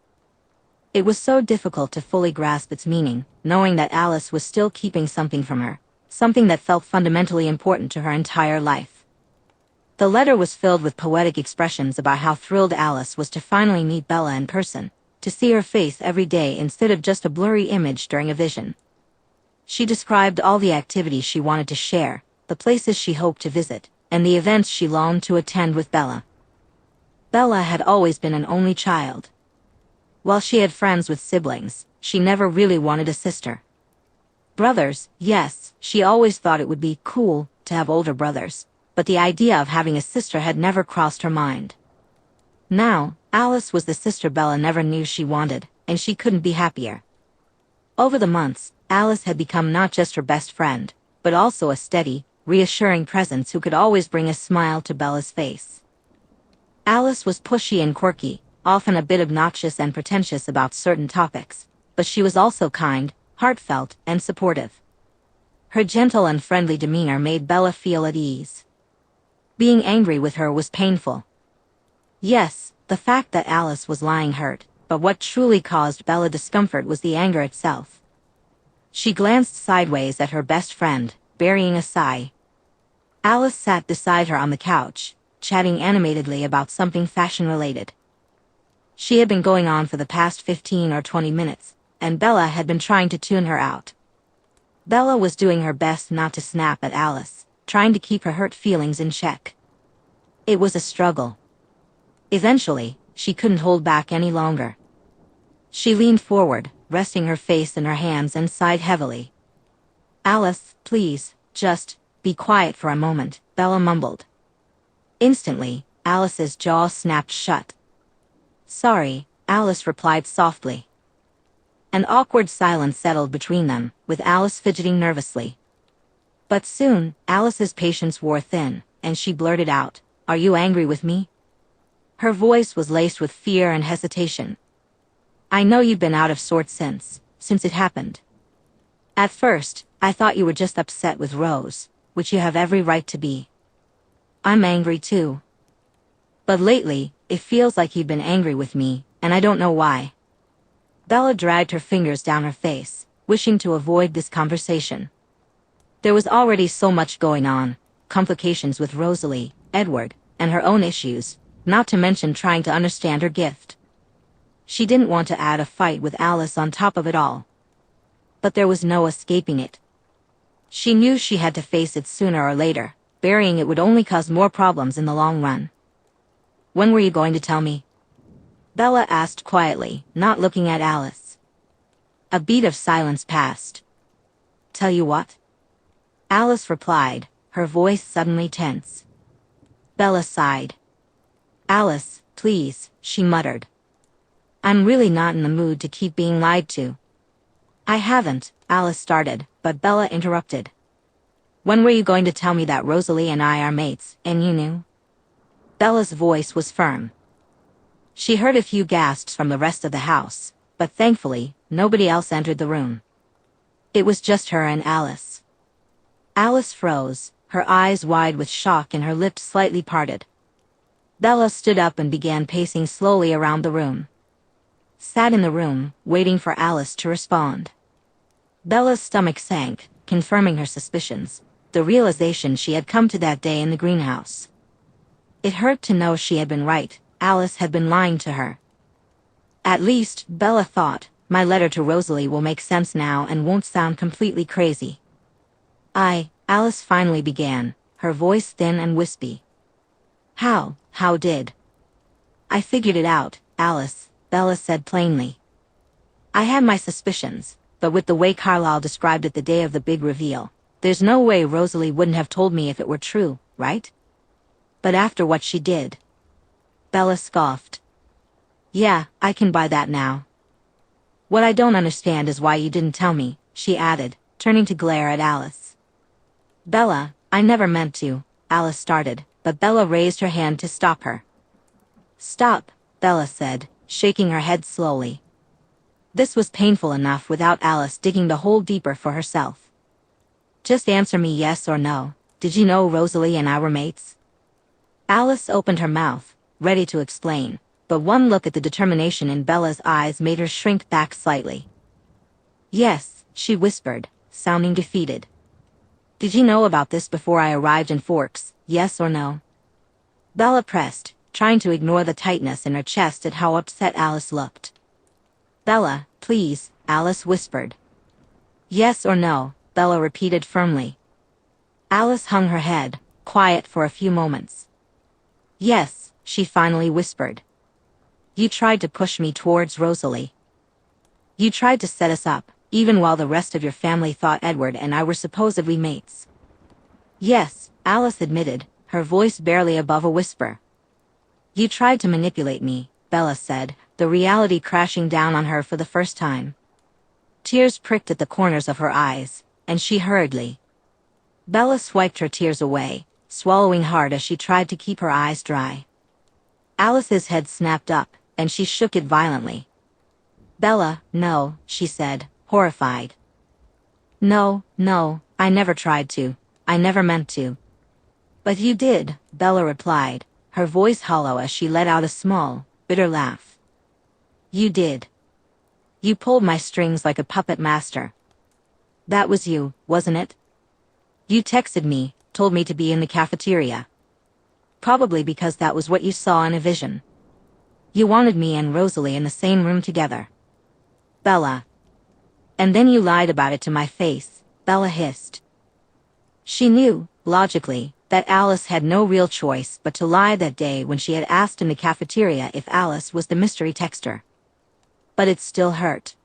It was so difficult to fully grasp its meaning, knowing that Alice was still keeping something from her, something that felt fundamentally important to her entire life. The letter was filled with poetic expressions about how thrilled Alice was to finally meet Bella in person, to see her face every day instead of just a blurry image during a vision. She described all the activities she wanted to share, the places she hoped to visit, and the events she longed to attend with Bella. Bella had always been an only child. While she had friends with siblings, she never really wanted a sister. Brothers, yes, she always thought it would be cool to have older brothers, but the idea of having a sister had never crossed her mind. Now, Alice was the sister Bella never knew she wanted, and she couldn't be happier. Over the months, Alice had become not just her best friend, but also a steady, reassuring presence who could always bring a smile to Bella's face. Alice was pushy and quirky, often a bit obnoxious and pretentious about certain topics, but she was also kind, heartfelt, and supportive. Her gentle and friendly demeanor made Bella feel at ease. Being angry with her was painful. Yes, the fact that Alice was lying hurt, but what truly caused Bella discomfort was the anger itself. She glanced sideways at her best friend, burying a sigh. Alice sat beside her on the couch, chatting animatedly about something fashion-related. She had been going on for the past 15 or 20 minutes, and Bella had been trying to tune her out. Bella was doing her best not to snap at Alice, trying to keep her hurt feelings in check. It was a struggle. Eventually, she couldn't hold back any longer. She leaned forward, resting her face in her hands and sighed heavily. "Alice, please, just be quiet for a moment," Bella mumbled. Instantly, Alice's jaw snapped shut. "Sorry," Alice replied softly. An awkward silence settled between them, with Alice fidgeting nervously. But soon, Alice's patience wore thin, and she blurted out, "Are you angry with me?" Her voice was laced with fear and hesitation. "I know you've been out of sorts since it happened. At first, I thought you were just upset with Rose, which you have every right to be. I'm angry too. But lately, it feels like you've been angry with me, and I don't know why." Bella dragged her fingers down her face, wishing to avoid this conversation. There was already so much going on, complications with Rosalie, Edward, and her own issues, not to mention trying to understand her gift. She didn't want to add a fight with Alice on top of it all. But there was no escaping it. She knew she had to face it sooner or later. Burying it would only cause more problems in the long run. "When were you going to tell me?" Bella asked quietly, not looking at Alice. A beat of silence passed. "Tell you what?" Alice replied, her voice suddenly tense. Bella sighed. "Alice, please," she muttered. "I'm really not in the mood to keep being lied to." "I haven't," Alice started, but Bella interrupted. "When were you going to tell me that Rosalie and I are mates, and you knew?" Bella's voice was firm. She heard a few gasps from the rest of the house, but thankfully, nobody else entered the room. It was just her and Alice. Alice froze, her eyes wide with shock and her lips slightly parted. Bella stood up and began pacing slowly around the room. Sat in the room, waiting for Alice to respond. Bella's stomach sank, confirming her suspicions, the realization she had come to that day in the greenhouse. It hurt to know she had been right. Alice had been lying to her. At least, Bella thought, my letter to Rosalie will make sense now and won't sound completely crazy. Alice finally began, her voice thin and wispy. How did? "I figured it out, Alice," Bella said plainly. "I had my suspicions, but with the way Carlisle described it the day of the big reveal, there's no way Rosalie wouldn't have told me if it were true, right? But after what she did..." Bella scoffed. "Yeah, I can buy that now. What I don't understand is why you didn't tell me," she added, turning to glare at Alice. "Bella, I never meant to," Alice started, but Bella raised her hand to stop her. "Stop," Bella said, shaking her head slowly. This was painful enough without Alice digging the hole deeper for herself. "Just answer me yes or no. Did you know Rosalie and I were mates?" Alice opened her mouth, ready to explain, but one look at the determination in Bella's eyes made her shrink back slightly. "Yes," she whispered, sounding defeated. "Did you know about this before I arrived in Forks, yes or no?" Bella pressed, trying to ignore the tightness in her chest at how upset Alice looked. "Bella, please," Alice whispered. "Yes or no," Bella repeated firmly. Alice hung her head, quiet for a few moments. "Yes," she finally whispered. "You tried to push me towards Rosalie. You tried to set us up, even while the rest of your family thought Edward and I were supposedly mates." "Yes," Alice admitted, her voice barely above a whisper. "You tried to manipulate me," Bella said, the reality crashing down on her for the first time. Tears pricked at the corners of her eyes, and she hurriedly. Bella swiped her tears away, swallowing hard as she tried to keep her eyes dry. Alice's head snapped up, and she shook it violently. Bella, no, she said, horrified. No, no, I never tried to. I never meant to. But you did, Bella replied, her voice hollow as she let out a small, bitter laugh. You did. You pulled my strings like a puppet master. That was you, wasn't it? You texted me, told me to be in the cafeteria. Probably because that was what you saw in a vision. You wanted me and Rosalie in the same room together. Bella. And then you lied about it to my face, Bella hissed. She knew, logically, that Alice had no real choice but to lie that day when she had asked in the cafeteria if Alice was the mystery texter. But it still hurt.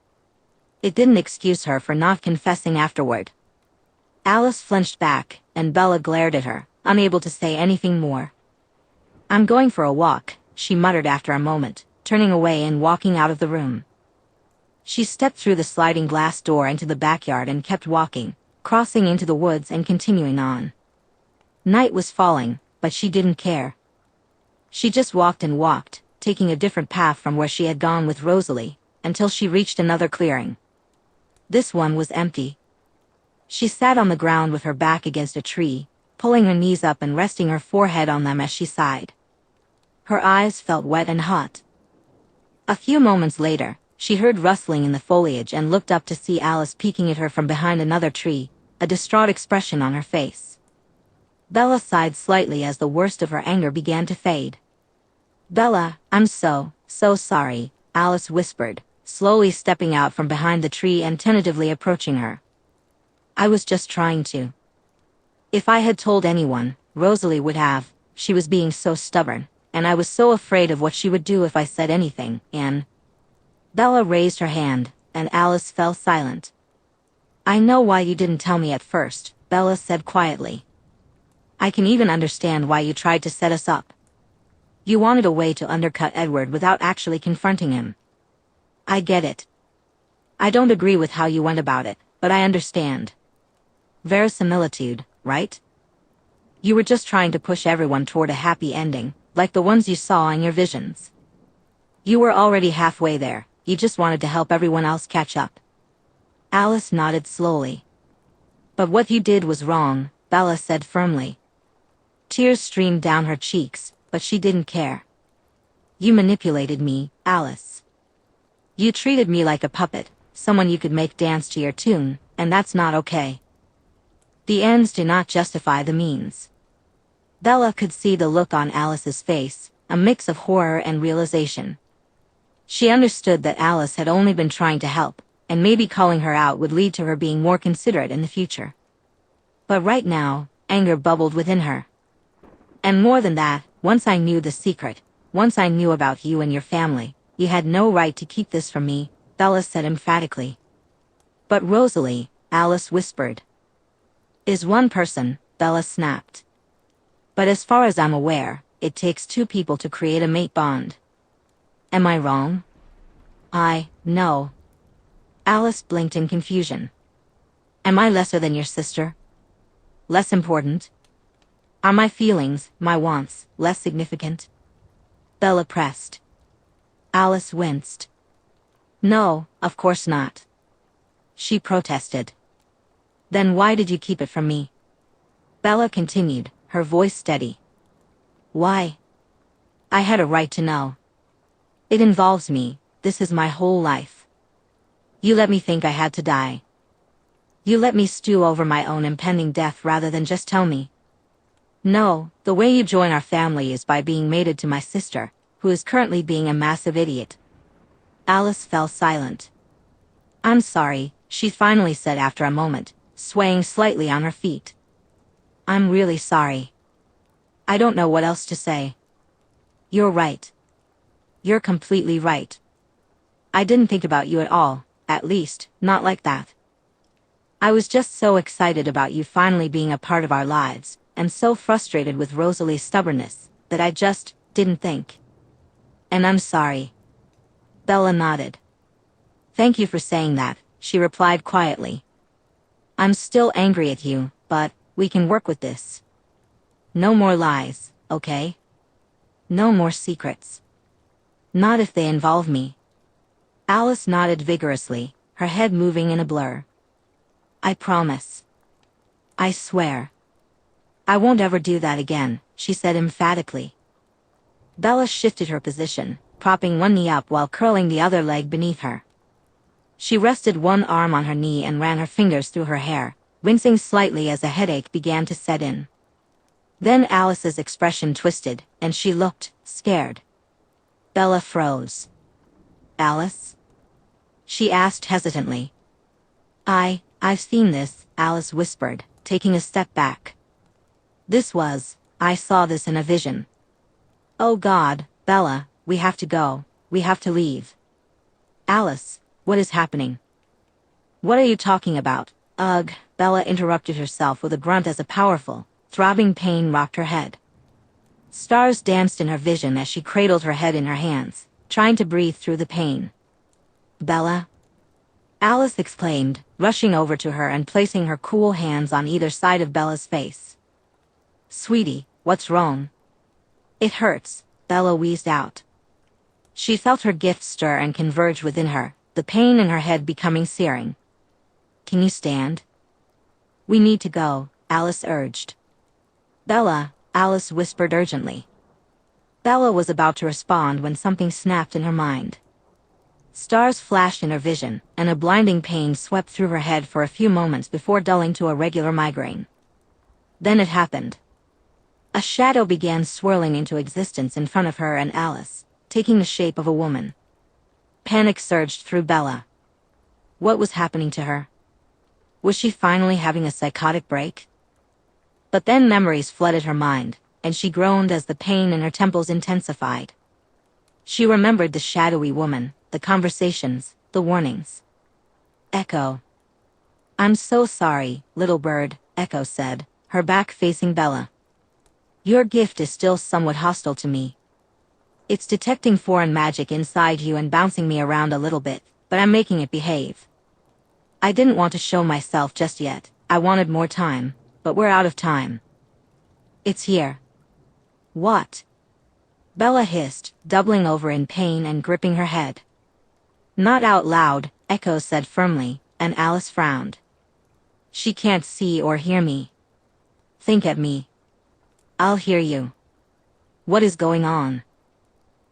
It didn't excuse her for not confessing afterward. Alice flinched back, and Bella glared at her, unable to say anything more. I'm going for a walk, she muttered after a moment, turning away and walking out of the room. She stepped through the sliding glass door into the backyard and kept walking, crossing into the woods and continuing on. Night was falling, but she didn't care. She just walked and walked, taking a different path from where she had gone with Rosalie, until she reached another clearing. This one was empty. She sat on the ground with her back against a tree, pulling her knees up and resting her forehead on them as she sighed. Her eyes felt wet and hot. A few moments later, she heard rustling in the foliage and looked up to see Alice peeking at her from behind another tree, a distraught expression on her face. Bella sighed slightly as the worst of her anger began to fade. Bella, I'm so sorry, Alice whispered, slowly stepping out from behind the tree and tentatively approaching her. I was just trying to. If I had told anyone, Rosalie would have. She was being so stubborn, and I was so afraid of what she would do if I said anything, and... Bella raised her hand, and Alice fell silent. I know why you didn't tell me at first, Bella said quietly. I can even understand why you tried to set us up. You wanted a way to undercut Edward without actually confronting him. I get it. I don't agree with how you went about it, but I understand. Verisimilitude, right? You were just trying to push everyone toward a happy ending, like the ones you saw in your visions. You were already halfway there, you just wanted to help everyone else catch up. Alice nodded slowly. But what you did was wrong, Bella said firmly. Tears streamed down her cheeks, but she didn't care. You manipulated me, Alice. You treated me like a puppet, someone you could make dance to your tune, and that's not okay. The ends do not justify the means. Bella could see the look on Alice's face, a mix of horror and realization. She understood that Alice had only been trying to help, and maybe calling her out would lead to her being more considerate in the future. But right now, anger bubbled within her. And more than that, once I knew the secret, once I knew about you and your family, you had no right to keep this from me, Bella said emphatically. But Rosalie, Alice whispered. Is one person, Bella snapped. But as far as I'm aware, it takes two people to create a mate bond. Am I wrong? No. Alice blinked in confusion. Am I lesser than your sister? Less important? Are my feelings, my wants, less significant? Bella pressed. Alice winced. No, of course not. She protested. Then why did you keep it from me? Bella continued, her voice steady. Why? I had a right to know. It involves me, this is my whole life. You let me think I had to die. You let me stew over my own impending death rather than just tell me. No, the way you join our family is by being mated to my sister, who is currently being a massive idiot. Alice fell silent. I'm sorry, she finally said after a moment, swaying slightly on her feet. I'm really sorry. I don't know what else to say. You're right. You're completely right. I didn't think about you at all, at least, not like that. I was just so excited about you finally being a part of our lives, and so frustrated with Rosalie's stubbornness, that I just didn't think. And I'm sorry. Bella nodded. Thank you for saying that, she replied quietly. I'm still angry at you, but we can work with this. No more lies, okay? No more secrets. Not if they involve me. Alice nodded vigorously, her head moving in a blur. I promise. I swear. I won't ever do that again, she said emphatically. Bella shifted her position, propping one knee up while curling the other leg beneath her. She rested one arm on her knee and ran her fingers through her hair, wincing slightly as a headache began to set in. Then Alice's expression twisted, and she looked scared. Bella froze. Alice? She asked hesitantly. I've seen this, Alice whispered, taking a step back. I saw this in a vision. Oh God, Bella, we have to go, we have to leave. Alice, what is happening? What are you talking about? Ugh, Bella interrupted herself with a grunt as a powerful, throbbing pain rocked her head. Stars danced in her vision as she cradled her head in her hands, trying to breathe through the pain. Bella? Alice exclaimed, rushing over to her and placing her cool hands on either side of Bella's face. Sweetie, what's wrong? It hurts, Bella wheezed out. She felt her gift stir and converge within her, the pain in her head becoming searing. Can you stand? We need to go, Alice urged. Bella, Alice whispered urgently. Bella was about to respond when something snapped in her mind. Stars flashed in her vision, and a blinding pain swept through her head for a few moments before dulling to a regular migraine. Then it happened. A shadow began swirling into existence in front of her and Alice, taking the shape of a woman. Panic surged through Bella. What was happening to her? Was she finally having a psychotic break? But then memories flooded her mind, and she groaned as the pain in her temples intensified. She remembered the shadowy woman, the conversations, the warnings. Echo. I'm so sorry, little bird, Echo said, her back facing Bella. Your gift is still somewhat hostile to me. It's detecting foreign magic inside you and bouncing me around a little bit, but I'm making it behave. I didn't want to show myself just yet, I wanted more time, but we're out of time. It's here. What? Bella hissed, doubling over in pain and gripping her head. Not out loud, Echo said firmly, and Alice frowned. She can't see or hear me. Think at me. I'll hear you. What is going on?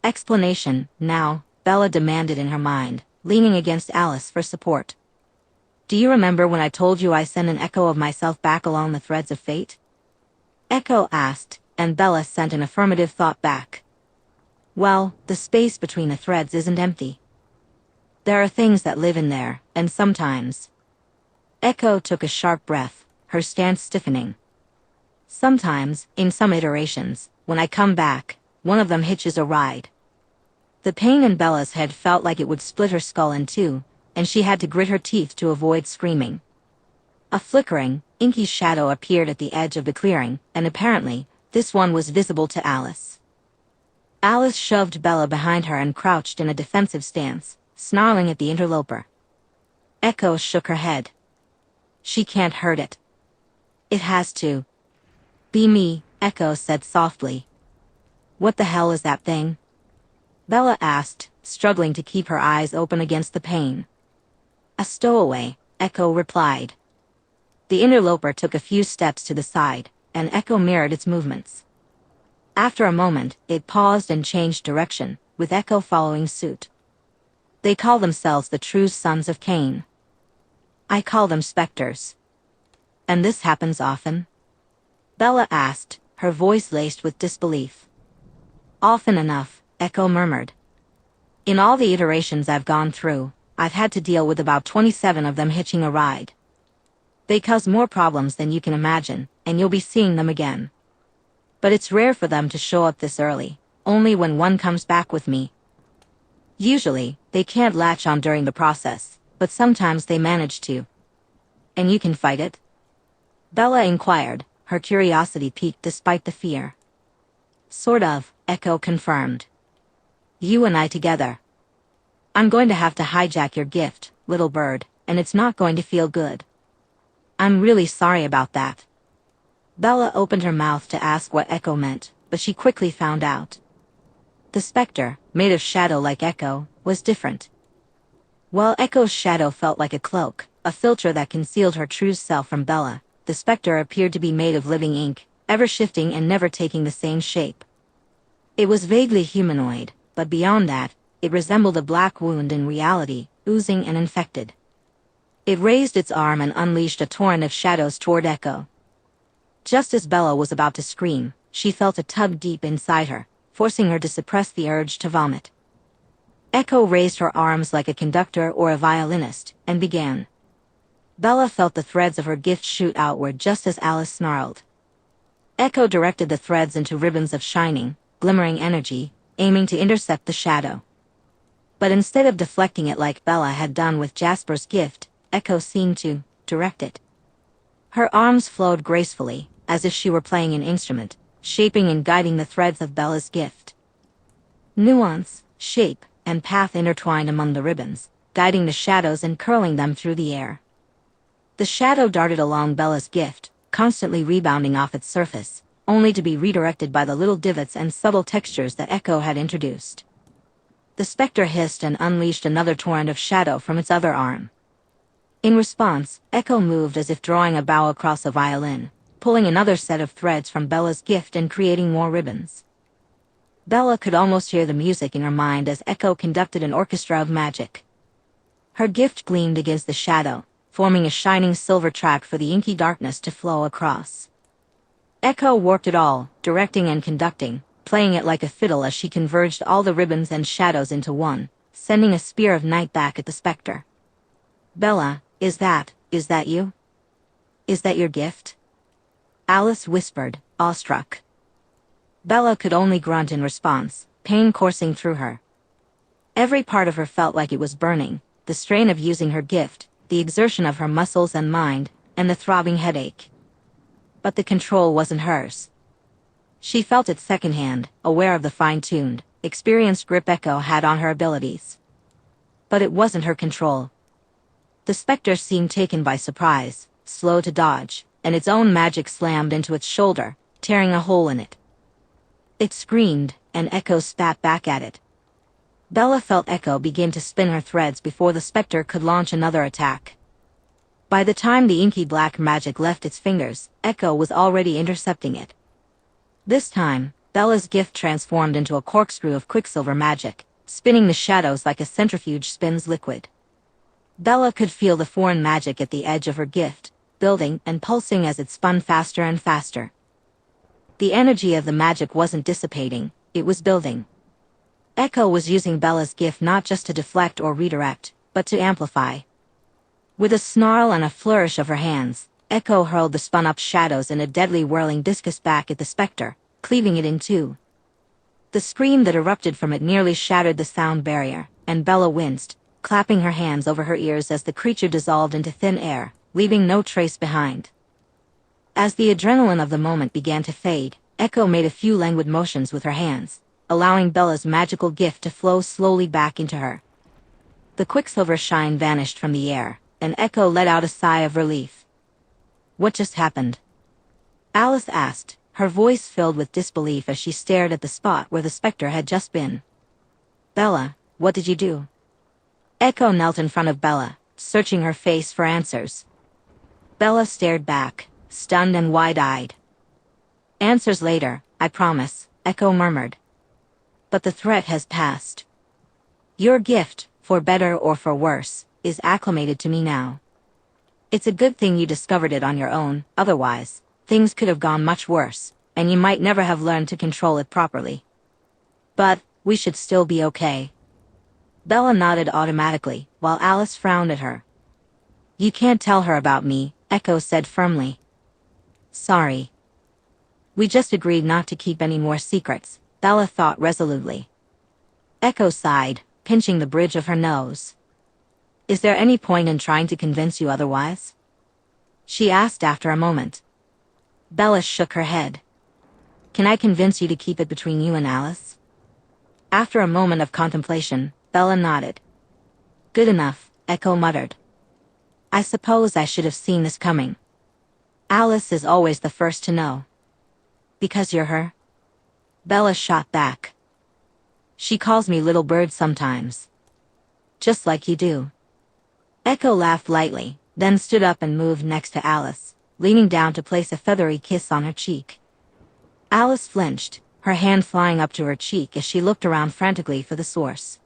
Explanation, now, Bella demanded in her mind, leaning against Alice for support. Do you remember when I told you I sent an echo of myself back along the threads of fate? Echo asked, and Bella sent an affirmative thought back. Well, the space between the threads isn't empty. There are things that live in there, and sometimes. Echo took a sharp breath, her stance stiffening. Sometimes, in some iterations, when I come back, one of them hitches a ride. The pain in Bella's head felt like it would split her skull in two, and she had to grit her teeth to avoid screaming. A flickering, inky shadow appeared at the edge of the clearing, and apparently, this one was visible to Alice. Alice shoved Bella behind her and crouched in a defensive stance, snarling at the interloper. Echo shook her head. She can't hurt it. It has to. Be me, Echo said softly. What the hell is that thing? Bella asked, struggling to keep her eyes open against the pain. A stowaway, Echo replied. The interloper took a few steps to the side, and Echo mirrored its movements. After a moment, it paused and changed direction, with Echo following suit. They call themselves the true sons of Cain. I call them specters. And this happens often? Bella asked, her voice laced with disbelief. Often enough, Echo murmured. In all the iterations I've gone through, I've had to deal with about 27 of them hitching a ride. They cause more problems than you can imagine, and you'll be seeing them again. But it's rare for them to show up this early, only when one comes back with me. Usually, they can't latch on during the process, but sometimes they manage to. And you can fight it? Bella inquired, her curiosity piqued despite the fear. Sort of, Echo confirmed. You and I together. I'm going to have to hijack your gift, little bird, and it's not going to feel good. I'm really sorry about that. Bella opened her mouth to ask what Echo meant, but she quickly found out. The specter, made of shadow like Echo, was different. While Echo's shadow felt like a cloak, a filter that concealed her true self from Bella, the specter appeared to be made of living ink, ever shifting and never taking the same shape. It was vaguely humanoid, but beyond that, it resembled a black wound in reality, oozing and infected. It raised its arm and unleashed a torrent of shadows toward Echo. Just as Bella was about to scream, she felt a tug deep inside her, forcing her to suppress the urge to vomit. Echo raised her arms like a conductor or a violinist, and began. Bella felt the threads of her gift shoot outward just as Alice snarled. Echo directed the threads into ribbons of shining, glimmering energy, aiming to intercept the shadow. But instead of deflecting it like Bella had done with Jasper's gift, Echo seemed to direct it. Her arms flowed gracefully, as if she were playing an instrument, shaping and guiding the threads of Bella's gift. Nuance, shape, and path intertwined among the ribbons, guiding the shadows and curling them through the air. The shadow darted along Bella's gift, constantly rebounding off its surface, only to be redirected by the little divots and subtle textures that Echo had introduced. The specter hissed and unleashed another torrent of shadow from its other arm. In response, Echo moved as if drawing a bow across a violin, pulling another set of threads from Bella's gift and creating more ribbons. Bella could almost hear the music in her mind as Echo conducted an orchestra of magic. Her gift gleamed against the shadow, forming a shining silver track for the inky darkness to flow across. Echo worked it all, directing and conducting, playing it like a fiddle as she converged all the ribbons and shadows into one, sending a spear of night back at the specter. Bella, is that you? Is that your gift? Alice whispered, awestruck. Bella could only grunt in response, pain coursing through her. Every part of her felt like it was burning, the strain of using her gift, the exertion of her muscles and mind, and the throbbing headache. But the control wasn't hers. She felt it secondhand, aware of the fine-tuned, experienced grip Echo had on her abilities. But it wasn't her control. The specter seemed taken by surprise, slow to dodge, and its own magic slammed into its shoulder, tearing a hole in it. It screamed, and Echo spat back at it. Bella felt Echo begin to spin her threads before the specter could launch another attack. By the time the inky black magic left its fingers, Echo was already intercepting it. This time, Bella's gift transformed into a corkscrew of quicksilver magic, spinning the shadows like a centrifuge spins liquid. Bella could feel the foreign magic at the edge of her gift, building and pulsing as it spun faster and faster. The energy of the magic wasn't dissipating, it was building. Echo was using Bella's gift not just to deflect or redirect, but to amplify. With a snarl and a flourish of her hands, Echo hurled the spun-up shadows in a deadly whirling discus back at the specter, cleaving it in two. The scream that erupted from it nearly shattered the sound barrier, and Bella winced, clapping her hands over her ears as the creature dissolved into thin air, leaving no trace behind. As the adrenaline of the moment began to fade, Echo made a few languid motions with her hands, allowing Bella's magical gift to flow slowly back into her. The quicksilver shine vanished from the air, and Echo let out a sigh of relief. What just happened? Alice asked, her voice filled with disbelief as she stared at the spot where the specter had just been. Bella, what did you do? Echo knelt in front of Bella, searching her face for answers. Bella stared back, stunned and wide-eyed. Answers later, I promise, Echo murmured. But the threat has passed. Your gift, for better or for worse, is acclimated to me now. It's a good thing you discovered it on your own, otherwise, things could have gone much worse, and you might never have learned to control it properly. But, we should still be okay. Bella nodded automatically, while Alice frowned at her. You can't tell her about me, Echo said firmly. Sorry. We just agreed not to keep any more secrets, Bella thought resolutely. Echo sighed, pinching the bridge of her nose. Is there any point in trying to convince you otherwise? She asked after a moment. Bella shook her head. Can I convince you to keep it between you and Alice? After a moment of contemplation, Bella nodded. Good enough, Echo muttered. I suppose I should have seen this coming. Alice is always the first to know. Because you're her? Bella shot back. She calls me little bird sometimes. Just like you do. Echo laughed lightly, then stood up and moved next to Alice, leaning down to place a feathery kiss on her cheek. Alice flinched, her hand flying up to her cheek as she looked around frantically for the source.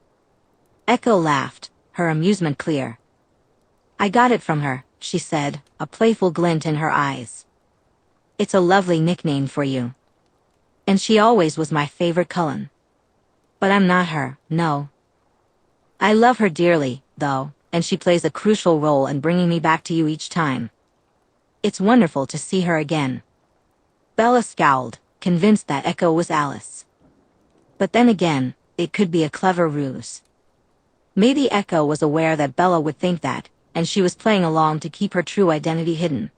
Echo laughed, her amusement clear. I got it from her, she said, a playful glint in her eyes. It's a lovely nickname for you. And she always was my favorite Cullen. But I'm not her, no. I love her dearly, though, and she plays a crucial role in bringing me back to you each time. It's wonderful to see her again. Bella scowled, convinced that Echo was Alice. But then again, it could be a clever ruse. Maybe Echo was aware that Bella would think that, and she was playing along to keep her true identity hidden.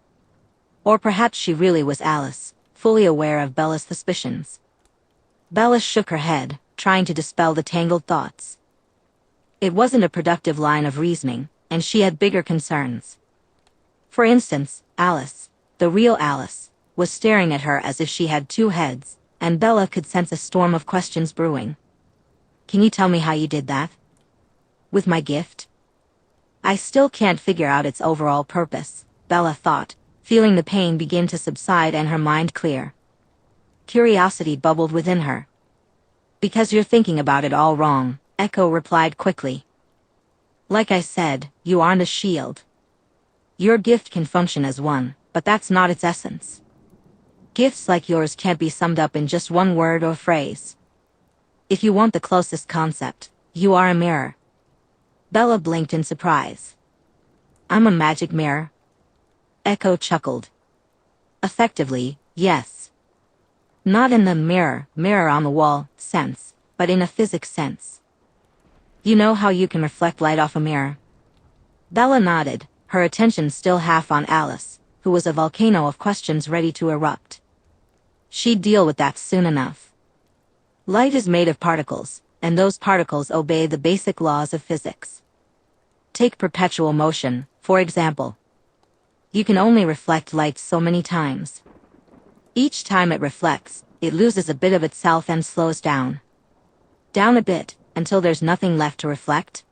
Or perhaps she really was Alice, fully aware of Bella's suspicions. Bella shook her head, trying to dispel the tangled thoughts. It wasn't a productive line of reasoning, and she had bigger concerns. For instance, Alice, the real Alice, was staring at her as if she had two heads, and Bella could sense a storm of questions brewing. Can you tell me how you did that? With my gift? I still can't figure out its overall purpose, Bella thought, feeling the pain begin to subside and her mind clear. Curiosity bubbled within her. Because you're thinking about it all wrong, Echo replied quickly. Like I said, you aren't a shield. Your gift can function as one, but that's not its essence. Gifts like yours can't be summed up in just one word or phrase. If you want the closest concept, you are a mirror. Bella blinked in surprise. I'm a magic mirror? Echo chuckled. Effectively, yes. Not in the mirror on the wall sense, but in a physics sense. You know how you can reflect light off a mirror? Bella nodded, her attention still half on Alice, who was a volcano of questions ready to erupt. She'd deal with that soon enough. Light is made of particles, and those particles obey the basic laws of physics. Take perpetual motion, for example. You can only reflect light so many times. Each time it reflects, it loses a bit of itself and slows down. Down a bit, until there's nothing left to reflect?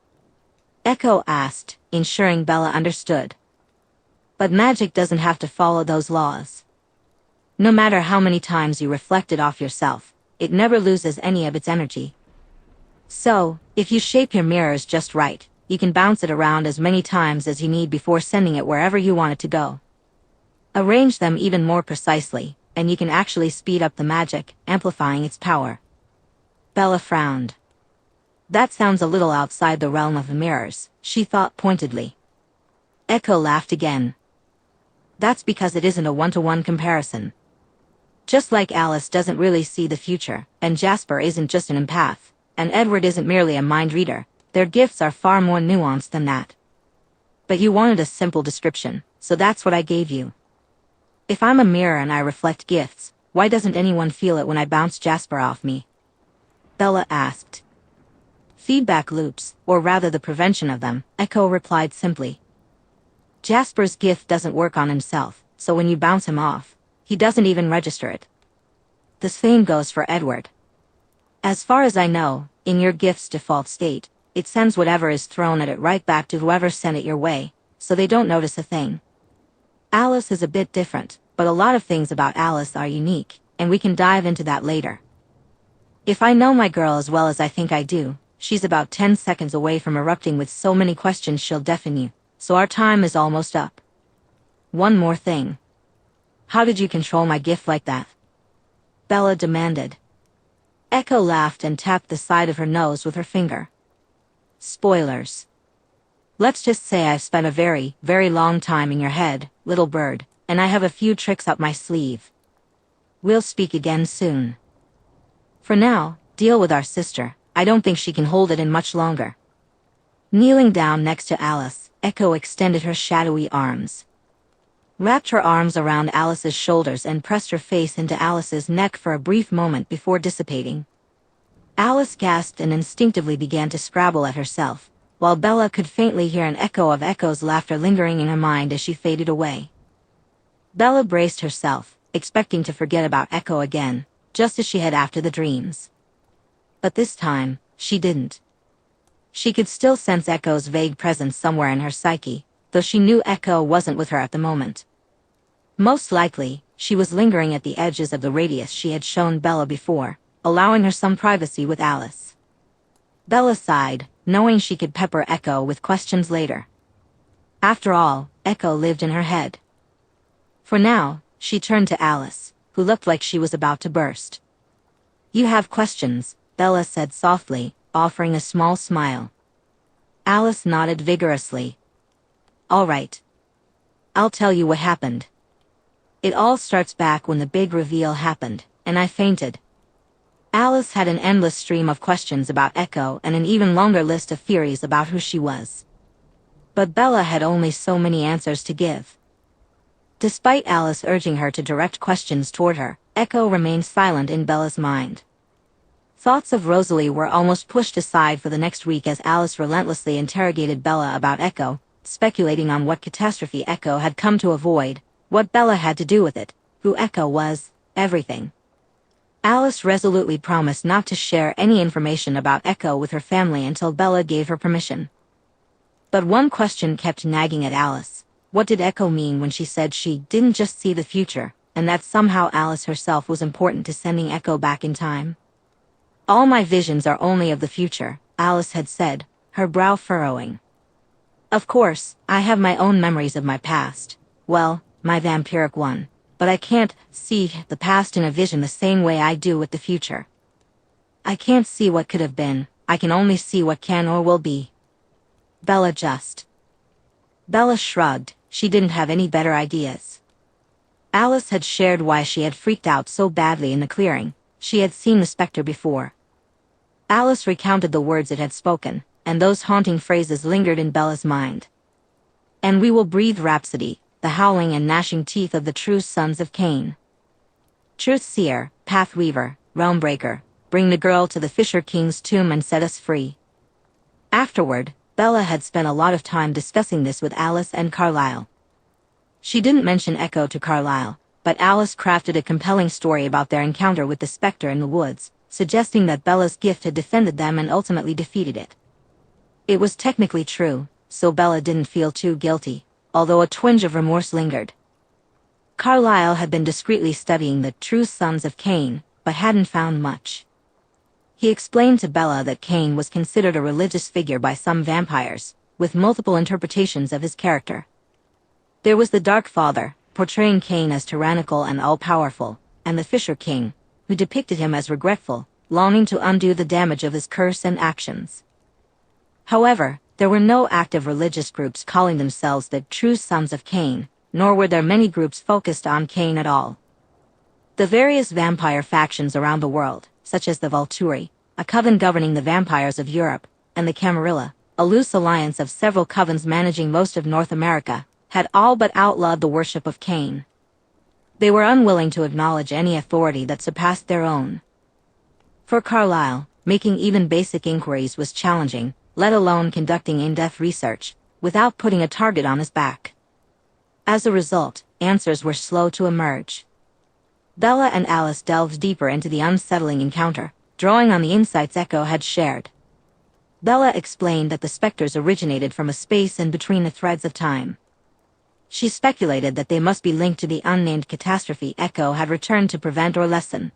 Echo asked, ensuring Bella understood. But magic doesn't have to follow those laws. No matter how many times you reflect it off yourself, it never loses any of its energy. So, if you shape your mirrors just right, you can bounce it around as many times as you need before sending it wherever you want it to go. Arrange them even more precisely, and you can actually speed up the magic, amplifying its power. Bella frowned. That sounds a little outside the realm of the mirrors, she thought pointedly. Echo laughed again. That's because it isn't a one-to-one comparison. Just like Alice doesn't really see the future, and Jasper isn't just an empath, and Edward isn't merely a mind reader, their gifts are far more nuanced than that. But you wanted a simple description, so that's what I gave you. If I'm a mirror and I reflect gifts, why doesn't anyone feel it when I bounce Jasper off me? Bella asked. Feedback loops, or rather the prevention of them, Echo replied simply. Jasper's gift doesn't work on himself, so when you bounce him off, he doesn't even register it. The same goes for Edward. As far as I know, in your gift's default state, it sends whatever is thrown at it right back to whoever sent it your way, so they don't notice a thing. Alice is a bit different, but a lot of things about Alice are unique, and we can dive into that later. If I know my girl as well as I think I do, she's about 10 seconds away from erupting with so many questions she'll deafen you, so our time is almost up. One more thing. How did you control my gift like that? Bella demanded. Echo laughed and tapped the side of her nose with her finger. Spoilers. Let's just say I've spent a very, very long time in your head, little bird, and I have a few tricks up my sleeve. We'll speak again soon. For now, deal with our sister. I don't think she can hold it in much longer. Kneeling down next to Alice, Echo extended her shadowy arms. Wrapped her arms around Alice's shoulders and pressed her face into Alice's neck for a brief moment before dissipating. Alice gasped and instinctively began to scrabble at herself, while Bella could faintly hear an echo of Echo's laughter lingering in her mind as she faded away. Bella braced herself, expecting to forget about Echo again, just as she had after the dreams. But this time, she didn't. She could still sense Echo's vague presence somewhere in her psyche, though she knew Echo wasn't with her at the moment. Most likely, she was lingering at the edges of the radius she had shown Bella before, allowing her some privacy with Alice. Bella sighed, knowing she could pepper Echo with questions later. After all, Echo lived in her head. For now, she turned to Alice, who looked like she was about to burst. "You have questions," Bella said softly, offering a small smile. Alice nodded vigorously. "All right. I'll tell you what happened. It all starts back when the big reveal happened, and I fainted." Alice had an endless stream of questions about Echo and an even longer list of theories about who she was. But Bella had only so many answers to give. Despite Alice urging her to direct questions toward her, Echo remained silent in Bella's mind. Thoughts of Rosalie were almost pushed aside for the next week as Alice relentlessly interrogated Bella about Echo, speculating on what catastrophe Echo had come to avoid, what Bella had to do with it, who Echo was, everything. Alice resolutely promised not to share any information about Echo with her family until Bella gave her permission. But one question kept nagging at Alice. What did Echo mean when she said she didn't just see the future, and that somehow Alice herself was important to sending Echo back in time? "All my visions are only of the future," Alice had said, her brow furrowing. "Of course, I have my own memories of my past. Well, my vampiric one. But I can't see the past in a vision the same way I do with the future. I can't see what could have been, I can only see what can or will be." Bella shrugged, she didn't have any better ideas. Alice had shared why she had freaked out so badly in the clearing. She had seen the specter before. Alice recounted the words it had spoken, and those haunting phrases lingered in Bella's mind. "And we will breathe rhapsody, the howling and gnashing teeth of the true sons of Cain. Truth-seer, path-weaver, realm-breaker, bring the girl to the Fisher King's tomb and set us free." Afterward, Bella had spent a lot of time discussing this with Alice and Carlisle. She didn't mention Echo to Carlisle, but Alice crafted a compelling story about their encounter with the specter in the woods, suggesting that Bella's gift had defended them and ultimately defeated it. It was technically true, so Bella didn't feel too guilty, although a twinge of remorse lingered. Carlisle had been discreetly studying the true sons of Cain, but hadn't found much. He explained to Bella that Cain was considered a religious figure by some vampires, with multiple interpretations of his character. There was the Dark Father, portraying Cain as tyrannical and all-powerful, and the Fisher King, who depicted him as regretful, longing to undo the damage of his curse and actions. However, there were no active religious groups calling themselves the true sons of Cain, nor were there many groups focused on Cain at all. The various vampire factions around the world, such as the Volturi, a coven governing the vampires of Europe, and the Camarilla, a loose alliance of several covens managing most of North America, had all but outlawed the worship of Cain. They were unwilling to acknowledge any authority that surpassed their own. For Carlisle, making even basic inquiries was challenging, let alone conducting in-depth research, without putting a target on his back. As a result, answers were slow to emerge. Bella and Alice delved deeper into the unsettling encounter, drawing on the insights Echo had shared. Bella explained that the specters originated from a space in between the threads of time. She speculated that they must be linked to the unnamed catastrophe Echo had returned to prevent or lessen.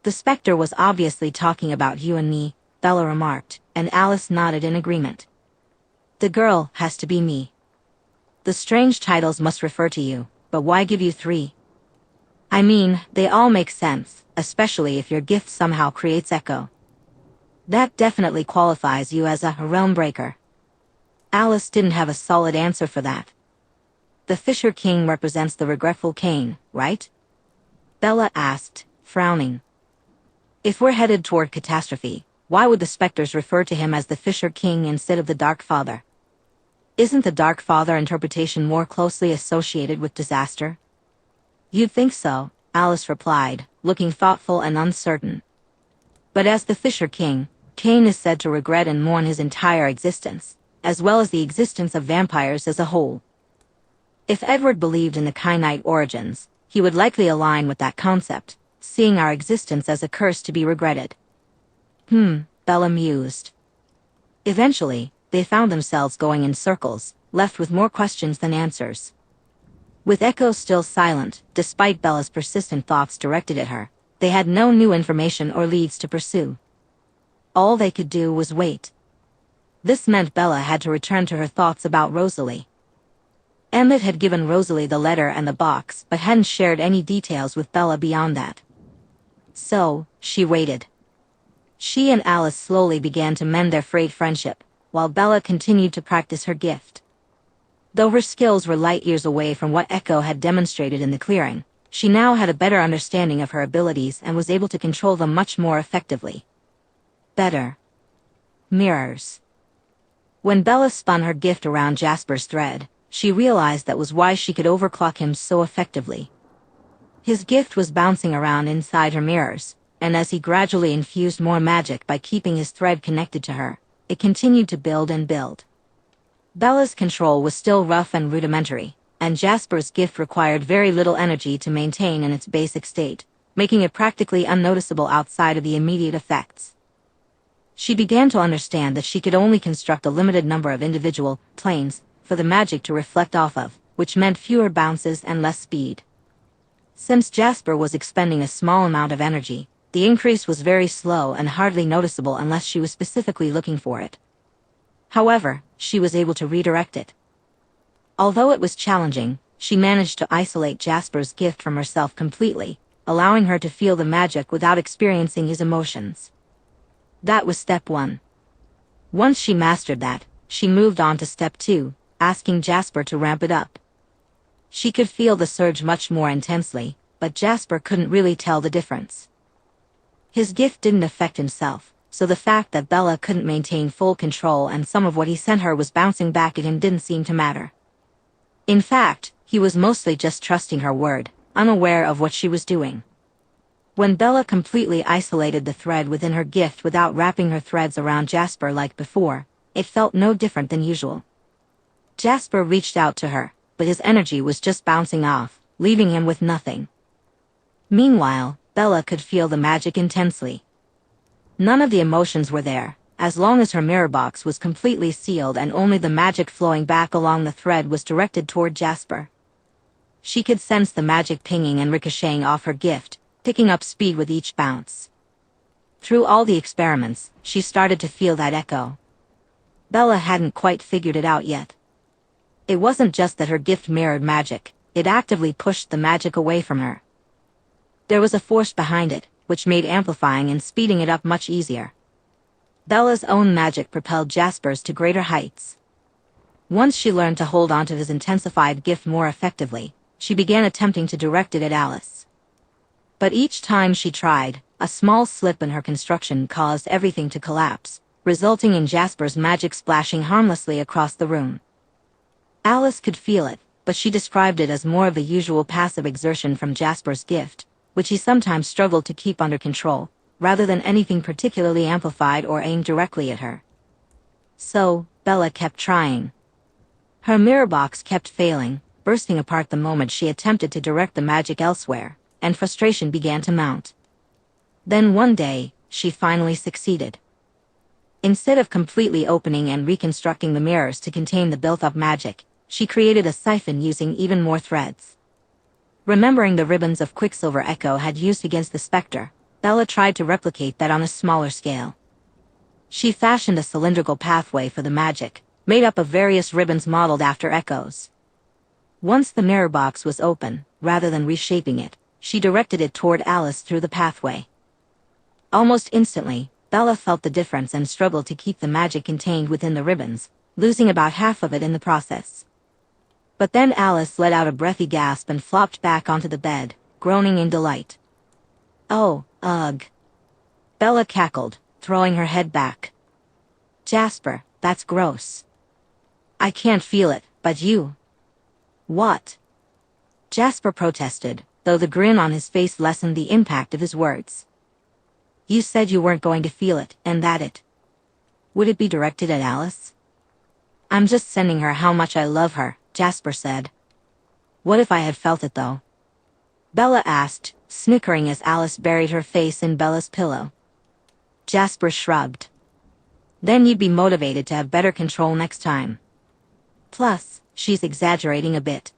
"The specter was obviously talking about you and me," Bella remarked, and Alice nodded in agreement. "The girl has to be me. The strange titles must refer to you, but why give you three? I mean, they all make sense, especially if your gift somehow creates Echo. That definitely qualifies you as a realm breaker." Alice didn't have a solid answer for that. "The Fisher King represents the regretful Cain, right?" Bella asked, frowning. "If we're headed toward catastrophe, why would the specters refer to him as the Fisher King instead of the Dark Father? Isn't the Dark Father interpretation more closely associated with disaster?" "You'd think so," Alice replied, looking thoughtful and uncertain. "But as the Fisher King, Cain is said to regret and mourn his entire existence, as well as the existence of vampires as a whole. If Edward believed in the Cainite origins, he would likely align with that concept, seeing our existence as a curse to be regretted. Bella mused. Eventually, they found themselves going in circles, left with more questions than answers. With Echo still silent, despite Bella's persistent thoughts directed at her, they had no new information or leads to pursue. All they could do was wait. This meant Bella had to return to her thoughts about Rosalie. Emmett had given Rosalie the letter and the box but hadn't shared any details with Bella beyond that. So, she waited. She and Alice slowly began to mend their frayed friendship, while Bella continued to practice her gift. Though her skills were light years away from what Echo had demonstrated in the clearing, she now had a better understanding of her abilities and was able to control them much more effectively. Better. Mirrors. When Bella spun her gift around Jasper's thread, she realized that was why she could overclock him so effectively. His gift was bouncing around inside her mirrors, and as he gradually infused more magic by keeping his thread connected to her, it continued to build and build. Bella's control was still rough and rudimentary, and Jasper's gift required very little energy to maintain in its basic state, making it practically unnoticeable outside of the immediate effects. She began to understand that she could only construct a limited number of individual planes for the magic to reflect off of, which meant fewer bounces and less speed. Since Jasper was expending a small amount of energy, the increase was very slow and hardly noticeable unless she was specifically looking for it. However, she was able to redirect it. Although it was challenging, she managed to isolate Jasper's gift from herself completely, allowing her to feel the magic without experiencing his emotions. That was step 1. Once she mastered that, she moved on to step 2, asking Jasper to ramp it up. She could feel the surge much more intensely, but Jasper couldn't really tell the difference. His gift didn't affect himself, so the fact that Bella couldn't maintain full control and some of what he sent her was bouncing back at him didn't seem to matter. In fact, he was mostly just trusting her word, unaware of what she was doing. When Bella completely isolated the thread within her gift without wrapping her threads around Jasper like before, it felt no different than usual. Jasper reached out to her, but his energy was just bouncing off, leaving him with nothing. Meanwhile, Bella could feel the magic intensely. None of the emotions were there, as long as her mirror box was completely sealed and only the magic flowing back along the thread was directed toward Jasper. She could sense the magic pinging and ricocheting off her gift, picking up speed with each bounce. Through all the experiments, she started to feel that echo. Bella hadn't quite figured it out yet. It wasn't just that her gift mirrored magic, it actively pushed the magic away from her. There was a force behind it, which made amplifying and speeding it up much easier. Bella's own magic propelled Jasper's to greater heights. Once she learned to hold onto his intensified gift more effectively, she began attempting to direct it at Alice. But each time she tried, a small slip in her construction caused everything to collapse, resulting in Jasper's magic splashing harmlessly across the room. Alice could feel it, but she described it as more of the usual passive exertion from Jasper's gift, which he sometimes struggled to keep under control, rather than anything particularly amplified or aimed directly at her. So, Bella kept trying. Her mirror box kept failing, bursting apart the moment she attempted to direct the magic elsewhere, and frustration began to mount. Then one day, she finally succeeded. Instead of completely opening and reconstructing the mirrors to contain the built-up magic, she created a siphon using even more threads. Remembering the ribbons of Quicksilver Echo had used against the specter, Bella tried to replicate that on a smaller scale. She fashioned a cylindrical pathway for the magic, made up of various ribbons modeled after Echo's. Once the mirror box was open, rather than reshaping it, she directed it toward Alice through the pathway. Almost instantly, Bella felt the difference and struggled to keep the magic contained within the ribbons, losing about half of it in the process. But then Alice let out a breathy gasp and flopped back onto the bed, groaning in delight. "Oh, ugh." Bella cackled, throwing her head back. "Jasper, that's gross. I can't feel it, but you." "What?" Jasper protested, though the grin on his face lessened the impact of his words. You said you weren't going to feel it, and that it would it be directed at Alice? I'm just sending her how much I love her, Jasper said. What if I had felt it though? Bella asked, snickering as Alice buried her face in Bella's pillow. Jasper shrugged. Then you'd be motivated to have better control next time. Plus, she's exaggerating a bit.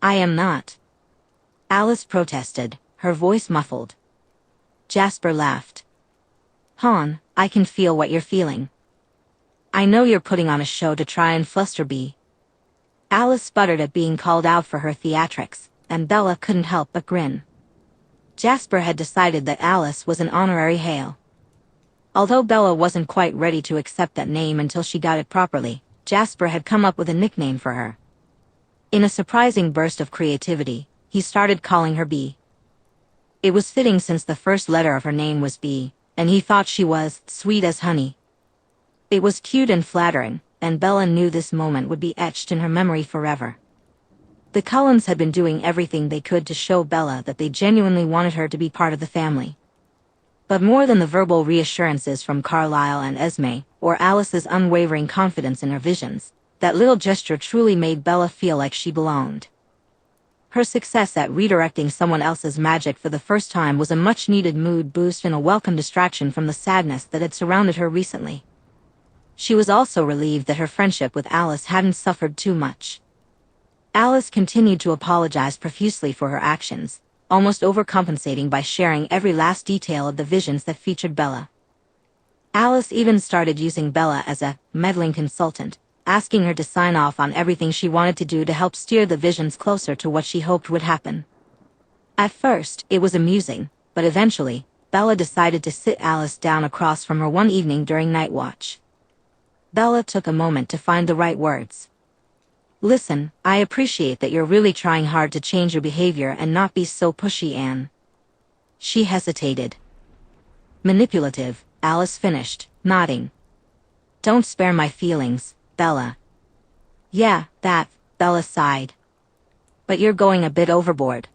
I am not. Alice protested, her voice muffled. Jasper laughed. Hon, I can feel what you're feeling. I know you're putting on a show to try and fluster Bea. Alice sputtered at being called out for her theatrics, and Bella couldn't help but grin. Jasper had decided that Alice was an honorary Hale. Although Bella wasn't quite ready to accept that name until she got it properly, Jasper had come up with a nickname for her. In a surprising burst of creativity, he started calling her Bea. It was fitting since the first letter of her name was B, and he thought she was sweet as honey. It was cute and flattering, and Bella knew this moment would be etched in her memory forever. The Cullens had been doing everything they could to show Bella that they genuinely wanted her to be part of the family. But more than the verbal reassurances from Carlisle and Esme, or Alice's unwavering confidence in her visions, that little gesture truly made Bella feel like she belonged. Her success at redirecting someone else's magic for the first time was a much-needed mood boost and a welcome distraction from the sadness that had surrounded her recently. She was also relieved that her friendship with Alice hadn't suffered too much. Alice continued to apologize profusely for her actions, almost overcompensating by sharing every last detail of the visions that featured Bella. Alice even started using Bella as a meddling consultant, asking her to sign off on everything she wanted to do to help steer the visions closer to what she hoped would happen. At first, it was amusing, but eventually, Bella decided to sit Alice down across from her one evening during night watch. Bella took a moment to find the right words. Listen, I appreciate that you're really trying hard to change your behavior and not be so pushy, Anne. She hesitated. Manipulative, Alice finished, nodding. Don't spare my feelings, Bella. Yeah, that, Bella sighed. But you're going a bit overboard.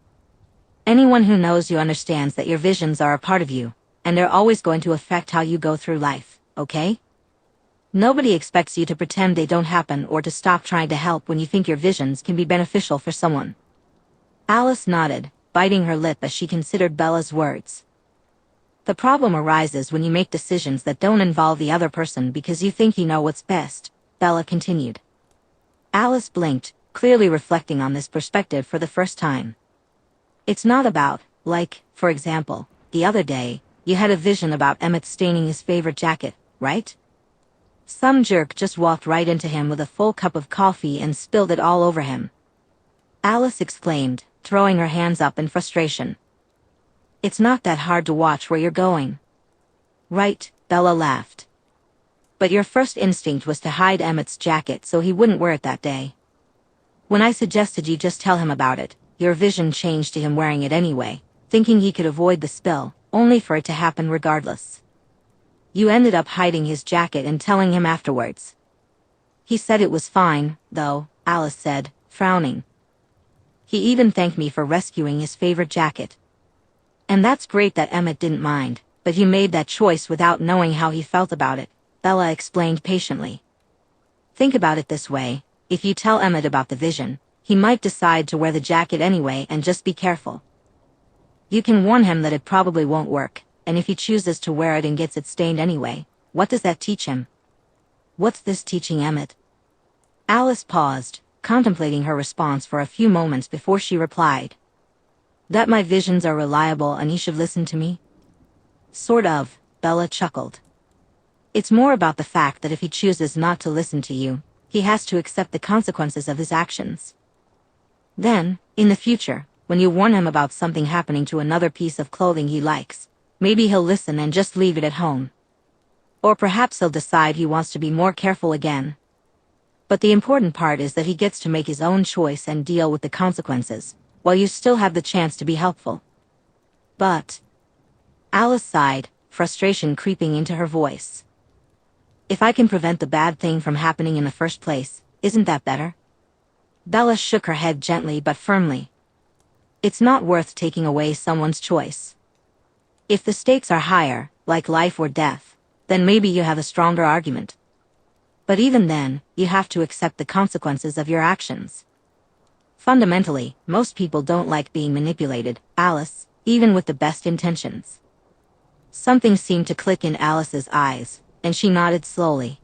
Anyone who knows you understands that your visions are a part of you, and they're always going to affect how you go through life, okay? Nobody expects you to pretend they don't happen or to stop trying to help when you think your visions can be beneficial for someone. Alice nodded, biting her lip as she considered Bella's words. The problem arises when you make decisions that don't involve the other person because you think you know what's best, Bella continued. Alice blinked, clearly reflecting on this perspective for the first time. It's not about, like, for example, the other day, you had a vision about Emmett staining his favorite jacket, right? Some jerk just walked right into him with a full cup of coffee and spilled it all over him. Alice exclaimed, throwing her hands up in frustration. It's not that hard to watch where you're going. Right, Bella laughed. But your first instinct was to hide Emmett's jacket so he wouldn't wear it that day. When I suggested you just tell him about it, your vision changed to him wearing it anyway, thinking he could avoid the spill, only for it to happen regardless. You ended up hiding his jacket and telling him afterwards. He said it was fine, though, Alice said, frowning. He even thanked me for rescuing his favorite jacket. And that's great that Emmett didn't mind, but he made that choice without knowing how he felt about it, Bella explained patiently. Think about it this way, if you tell Emmett about the vision, he might decide to wear the jacket anyway and just be careful. You can warn him that it probably won't work, and if he chooses to wear it and gets it stained anyway, what does that teach him? What's this teaching Emmett? Alice paused, contemplating her response for a few moments before she replied. That my visions are reliable and he should listen to me? Sort of, Bella chuckled. It's more about the fact that if he chooses not to listen to you, he has to accept the consequences of his actions. Then, in the future, when you warn him about something happening to another piece of clothing he likes, maybe he'll listen and just leave it at home. Or perhaps he'll decide he wants to be more careful again. But the important part is that he gets to make his own choice and deal with the consequences, while you still have the chance to be helpful. But... Alice sighed, frustration creeping into her voice. If I can prevent the bad thing from happening in the first place, isn't that better? Bella shook her head gently but firmly. It's not worth taking away someone's choice. If the stakes are higher, like life or death, then maybe you have a stronger argument. But even then, you have to accept the consequences of your actions. Fundamentally, most people don't like being manipulated, Alice, even with the best intentions. Something seemed to click in Alice's eyes, and she nodded slowly.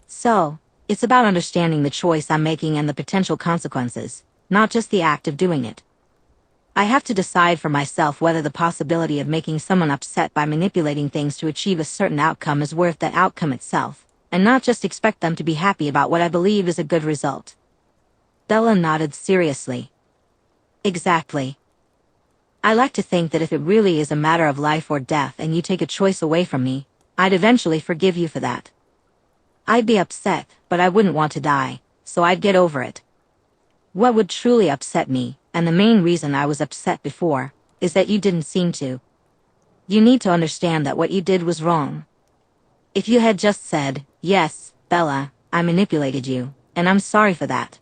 So, it's about understanding the choice I'm making and the potential consequences, not just the act of doing it. I have to decide for myself whether the possibility of making someone upset by manipulating things to achieve a certain outcome is worth that outcome itself, and not just expect them to be happy about what I believe is a good result. Bella nodded seriously. Exactly. I like to think that if it really is a matter of life or death and you take a choice away from me, I'd eventually forgive you for that. I'd be upset, but I wouldn't want to die, so I'd get over it. What would truly upset me, and the main reason I was upset before, is that you didn't seem to. You need to understand that what you did was wrong. If you had just said, "Yes, Bella, I manipulated you, and I'm sorry for that."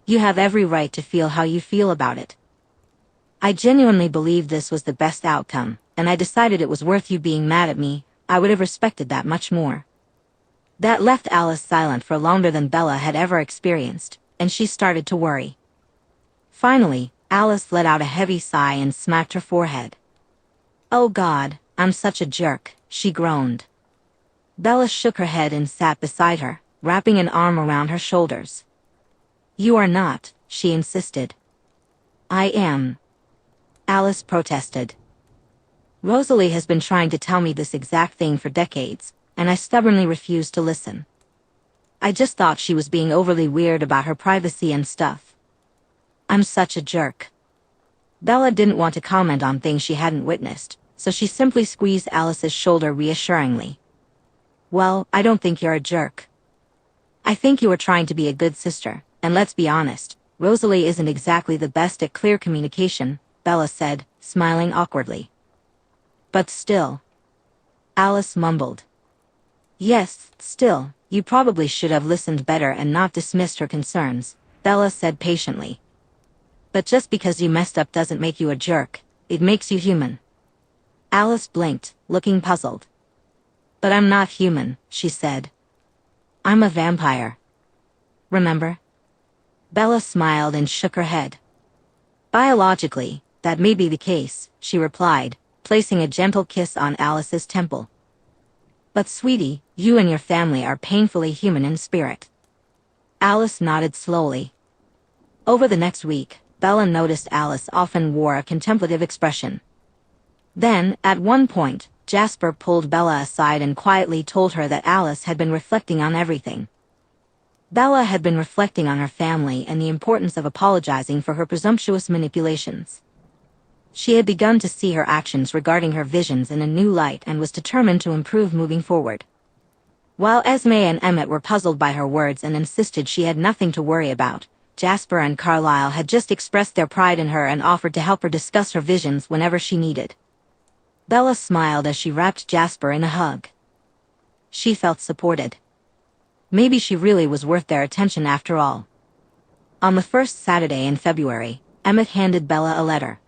You have every right to feel how you feel about it. I genuinely believed this was the best outcome, and I decided it was worth you being mad at me. I would have respected that much more. That left Alice silent for longer than Bella had ever experienced, and she started to worry. Finally, Alice let out a heavy sigh and smacked her forehead. "Oh God, I'm such a jerk," she groaned. Bella shook her head and sat beside her, wrapping an arm around her shoulders. "You are not," she insisted. "I am," Alice protested. "Rosalie has been trying to tell me this exact thing for decades, and I stubbornly refused to listen. I just thought she was being overly weird about her privacy and stuff. I'm such a jerk." Bella didn't want to comment on things she hadn't witnessed, so she simply squeezed Alice's shoulder reassuringly. "Well, I don't think you're a jerk. I think you are trying to be a good sister, and let's be honest, Rosalie isn't exactly the best at clear communication," Bella said, smiling awkwardly. "But still," Alice mumbled. "Yes, still, you probably should have listened better and not dismissed her concerns," Bella said patiently. "But just because you messed up doesn't make you a jerk, it makes you human." Alice blinked, looking puzzled. "But I'm not human," she said. "I'm a vampire. Remember?" Bella smiled and shook her head. "Biologically, that may be the case," she replied, placing a gentle kiss on Alice's temple. "But sweetie, you and your family are painfully human in spirit." Alice nodded slowly. Over the next week, Bella noticed Alice often wore a contemplative expression. Then, at one point, Jasper pulled Bella aside and quietly told her that Alice had been reflecting on everything. Bella had been reflecting on her family and the importance of apologizing for her presumptuous manipulations. She had begun to see her actions regarding her visions in a new light and was determined to improve moving forward. While Esme and Emmett were puzzled by her words and insisted she had nothing to worry about, Jasper and Carlisle had just expressed their pride in her and offered to help her discuss her visions whenever she needed. Bella smiled as she wrapped Jasper in a hug. She felt supported. Maybe she really was worth their attention after all. On the first Saturday in February, Emmett handed Bella a letter.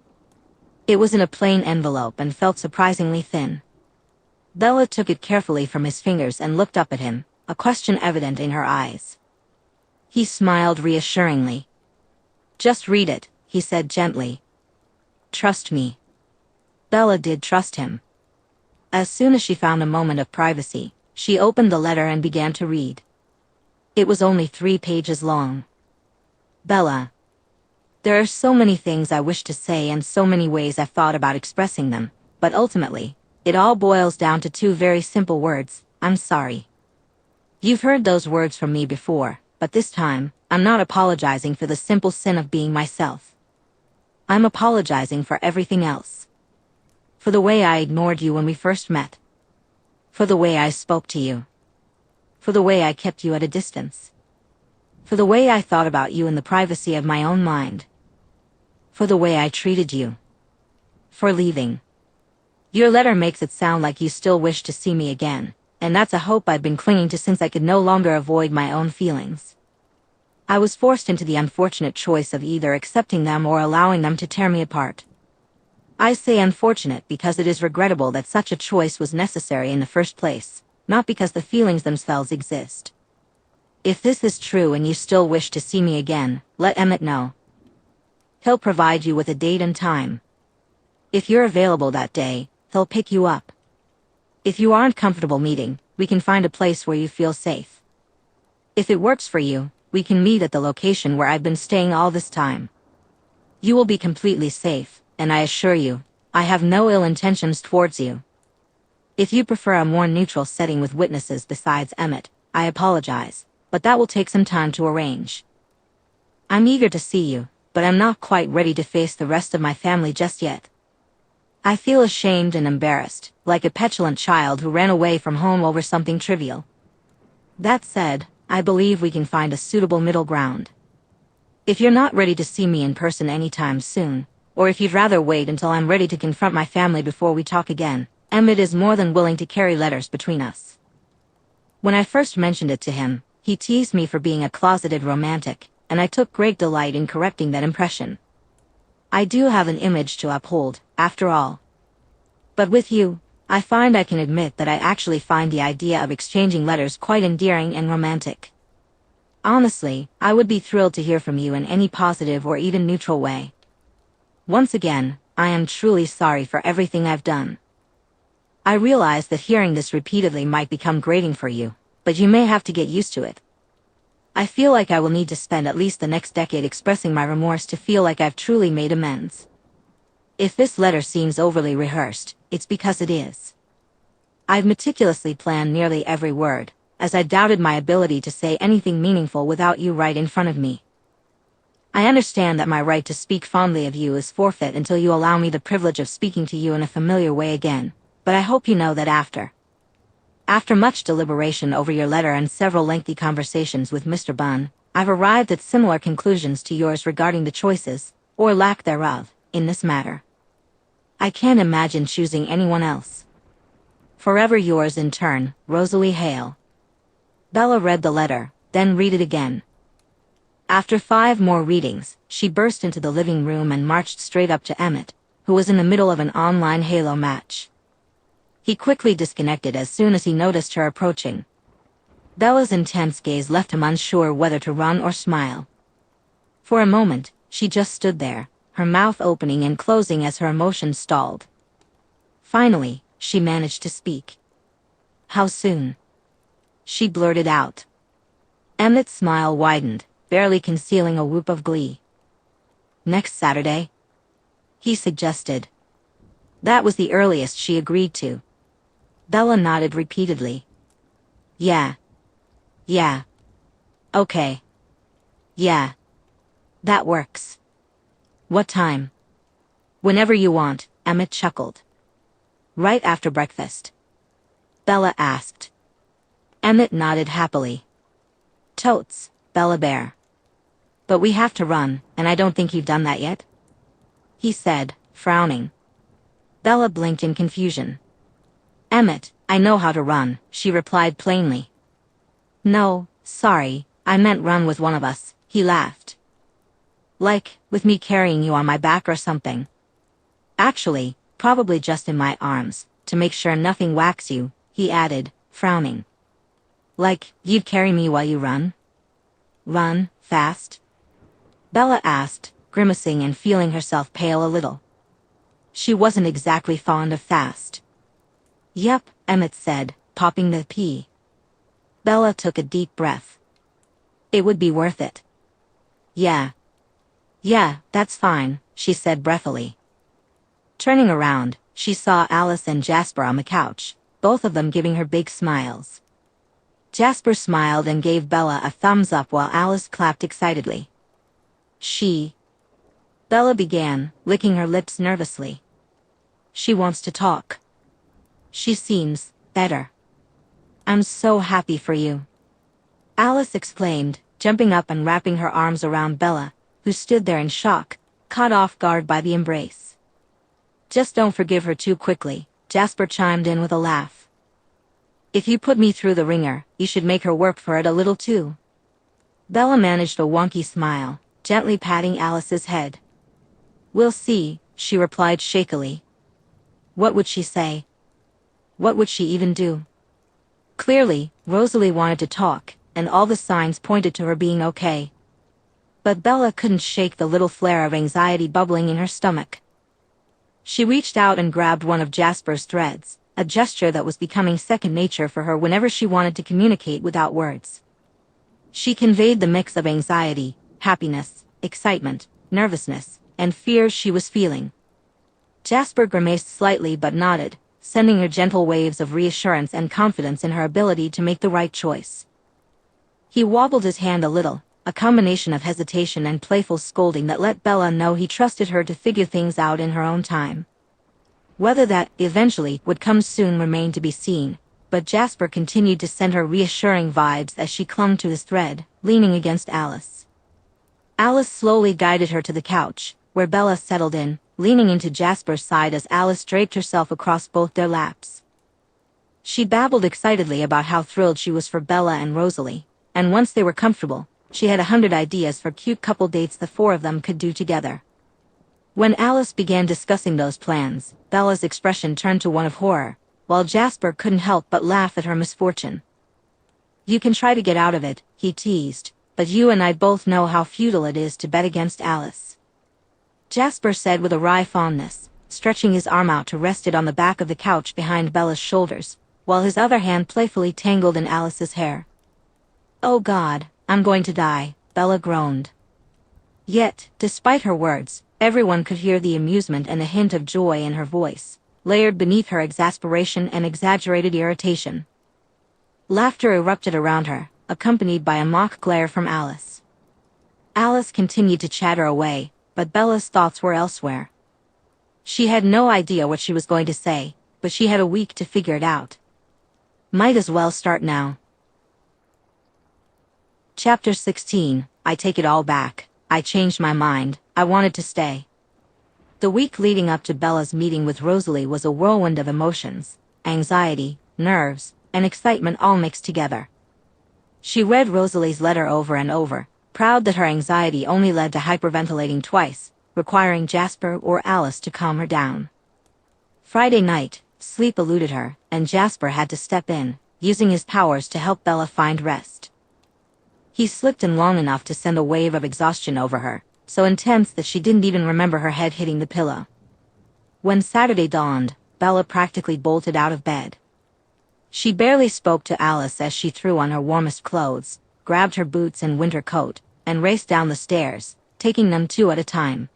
It was in a plain envelope and felt surprisingly thin. Bella took it carefully from his fingers and looked up at him, a question evident in her eyes. He smiled reassuringly. "Just read it," he said gently. "Trust me." Bella did trust him. As soon as she found a moment of privacy, she opened the letter and began to read. It was only 3 pages long. "Bella, there are so many things I wish to say and so many ways I've thought about expressing them, but ultimately, it all boils down to 2 very simple words: I'm sorry. You've heard those words from me before, but this time, I'm not apologizing for the simple sin of being myself. I'm apologizing for everything else. For the way I ignored you when we first met. For the way I spoke to you. For the way I kept you at a distance. For the way I thought about you in the privacy of my own mind. For the way I treated you. For leaving. Your letter makes it sound like you still wish to see me again, and that's a hope I've been clinging to since I could no longer avoid my own feelings. I was forced into the unfortunate choice of either accepting them or allowing them to tear me apart. I say unfortunate because it is regrettable that such a choice was necessary in the first place, not because the feelings themselves exist. If this is true and you still wish to see me again, let Emmett know. He'll provide you with a date and time. If you're available that day, he'll pick you up. If you aren't comfortable meeting, we can find a place where you feel safe. If it works for you, we can meet at the location where I've been staying all this time. You will be completely safe, and I assure you, I have no ill intentions towards you. If you prefer a more neutral setting with witnesses besides Emmett, I apologize, but that will take some time to arrange. I'm eager to see you, but I'm not quite ready to face the rest of my family just yet. I feel ashamed and embarrassed, like a petulant child who ran away from home over something trivial. That said, I believe we can find a suitable middle ground. If you're not ready to see me in person anytime soon, or if you'd rather wait until I'm ready to confront my family before we talk again, Emmett is more than willing to carry letters between us. When I first mentioned it to him, he teased me for being a closeted romantic, and I took great delight in correcting that impression. I do have an image to uphold, after all. But with you, I find I can admit that I actually find the idea of exchanging letters quite endearing and romantic. Honestly, I would be thrilled to hear from you in any positive or even neutral way. Once again, I am truly sorry for everything I've done. I realize that hearing this repeatedly might become grating for you, but you may have to get used to it. I feel like I will need to spend at least the next decade expressing my remorse to feel like I've truly made amends. If this letter seems overly rehearsed, it's because it is. I've meticulously planned nearly every word, as I doubted my ability to say anything meaningful without you right in front of me. I understand that my right to speak fondly of you is forfeit until you allow me the privilege of speaking to you in a familiar way again, but I hope you know that after much deliberation over your letter and several lengthy conversations with Mr. Bunn, I've arrived at similar conclusions to yours regarding the choices, or lack thereof, in this matter. I can't imagine choosing anyone else. Forever yours in turn, Rosalie Hale. Bella read the letter, then read it again. After 5 more readings, she burst into the living room and marched straight up to Emmett, who was in the middle of an online Halo match. He quickly disconnected as soon as he noticed her approaching. Bella's intense gaze left him unsure whether to run or smile. For a moment, she just stood there, her mouth opening and closing as her emotions stalled. Finally, she managed to speak. "How soon?" she blurted out. Emmett's smile widened, barely concealing a whoop of glee. "Next Saturday?" he suggested. That was the earliest she agreed to. Bella nodded repeatedly. Yeah. Okay. Yeah. That works. What time?" "Whenever you want," Emmett chuckled. "Right after breakfast?" Bella asked. Emmett nodded happily. "Totes, Bella Bear. But we have to run, and I don't think you've done that yet," he said, frowning. Bella blinked in confusion. "Emmett, I know how to run," she replied plainly. "No, sorry, I meant run with one of us," he laughed. "Like, with me carrying you on my back or something?" "Actually, probably just in my arms, to make sure nothing whacks you," he added, frowning. "Like, you'd carry me while you run?" "Run, fast?" Bella asked, grimacing and feeling herself pale a little. She wasn't exactly fond of fast. "Yep," Emmett said, popping the pea. Bella took a deep breath. "It would be worth it." Yeah, that's fine," she said breathily. Turning around, she saw Alice and Jasper on the couch, both of them giving her big smiles. Jasper smiled and gave Bella a thumbs up while Alice clapped excitedly. Bella began, licking her lips nervously. "She wants to talk. She seems better. I'm so happy for you," Alice exclaimed, jumping up and wrapping her arms around Bella, who stood there in shock, caught off guard by the embrace. "Just don't forgive her too quickly," Jasper chimed in with a laugh. "If you put me through the ringer, you should make her work for it a little too." Bella managed a wonky smile, gently patting Alice's head. "We'll see," she replied shakily. What would she say? What would she even do? Clearly, Rosalie wanted to talk, and all the signs pointed to her being okay. But Bella couldn't shake the little flare of anxiety bubbling in her stomach. She reached out and grabbed one of Jasper's threads, a gesture that was becoming second nature for her whenever she wanted to communicate without words. She conveyed the mix of anxiety, happiness, excitement, nervousness, and fear she was feeling. Jasper grimaced slightly but nodded, sending her gentle waves of reassurance and confidence in her ability to make the right choice. He wobbled his hand a little, a combination of hesitation and playful scolding that let Bella know he trusted her to figure things out in her own time. Whether that eventually would come soon remained to be seen, but Jasper continued to send her reassuring vibes as she clung to his thread, leaning against Alice. Alice slowly guided her to the couch, where Bella settled in, leaning into Jasper's side as Alice draped herself across both their laps. She babbled excitedly about how thrilled she was for Bella and Rosalie, and once they were comfortable, she had 100 ideas for cute couple dates the four of them could do together. When Alice began discussing those plans, Bella's expression turned to one of horror, while Jasper couldn't help but laugh at her misfortune. You can try to get out of it, he teased, but you and I both know how futile it is to bet against Alice. Jasper said with a wry fondness, stretching his arm out to rest it on the back of the couch behind Bella's shoulders, while his other hand playfully tangled in Alice's hair. Oh God, I'm going to die, Bella groaned. Yet, despite her words, everyone could hear the amusement and a hint of joy in her voice, layered beneath her exasperation and exaggerated irritation. Laughter erupted around her, accompanied by a mock glare from Alice. Alice continued to chatter away, but Bella's thoughts were elsewhere. She had no idea what she was going to say, but she had a week to figure it out. Might as well start now. Chapter 16, I take it all back. I changed my mind, I wanted to stay. The week leading up to Bella's meeting with Rosalie was a whirlwind of emotions, anxiety, nerves, and excitement all mixed together. She read Rosalie's letter over and over, proud that her anxiety only led to hyperventilating twice, requiring Jasper or Alice to calm her down. Friday night, sleep eluded her, and Jasper had to step in, using his powers to help Bella find rest. He slipped in long enough to send a wave of exhaustion over her, so intense that she didn't even remember her head hitting the pillow. When Saturday dawned, Bella practically bolted out of bed. She barely spoke to Alice as she threw on her warmest clothes, grabbed her boots and winter coat, and raced down the stairs, taking them two at a time.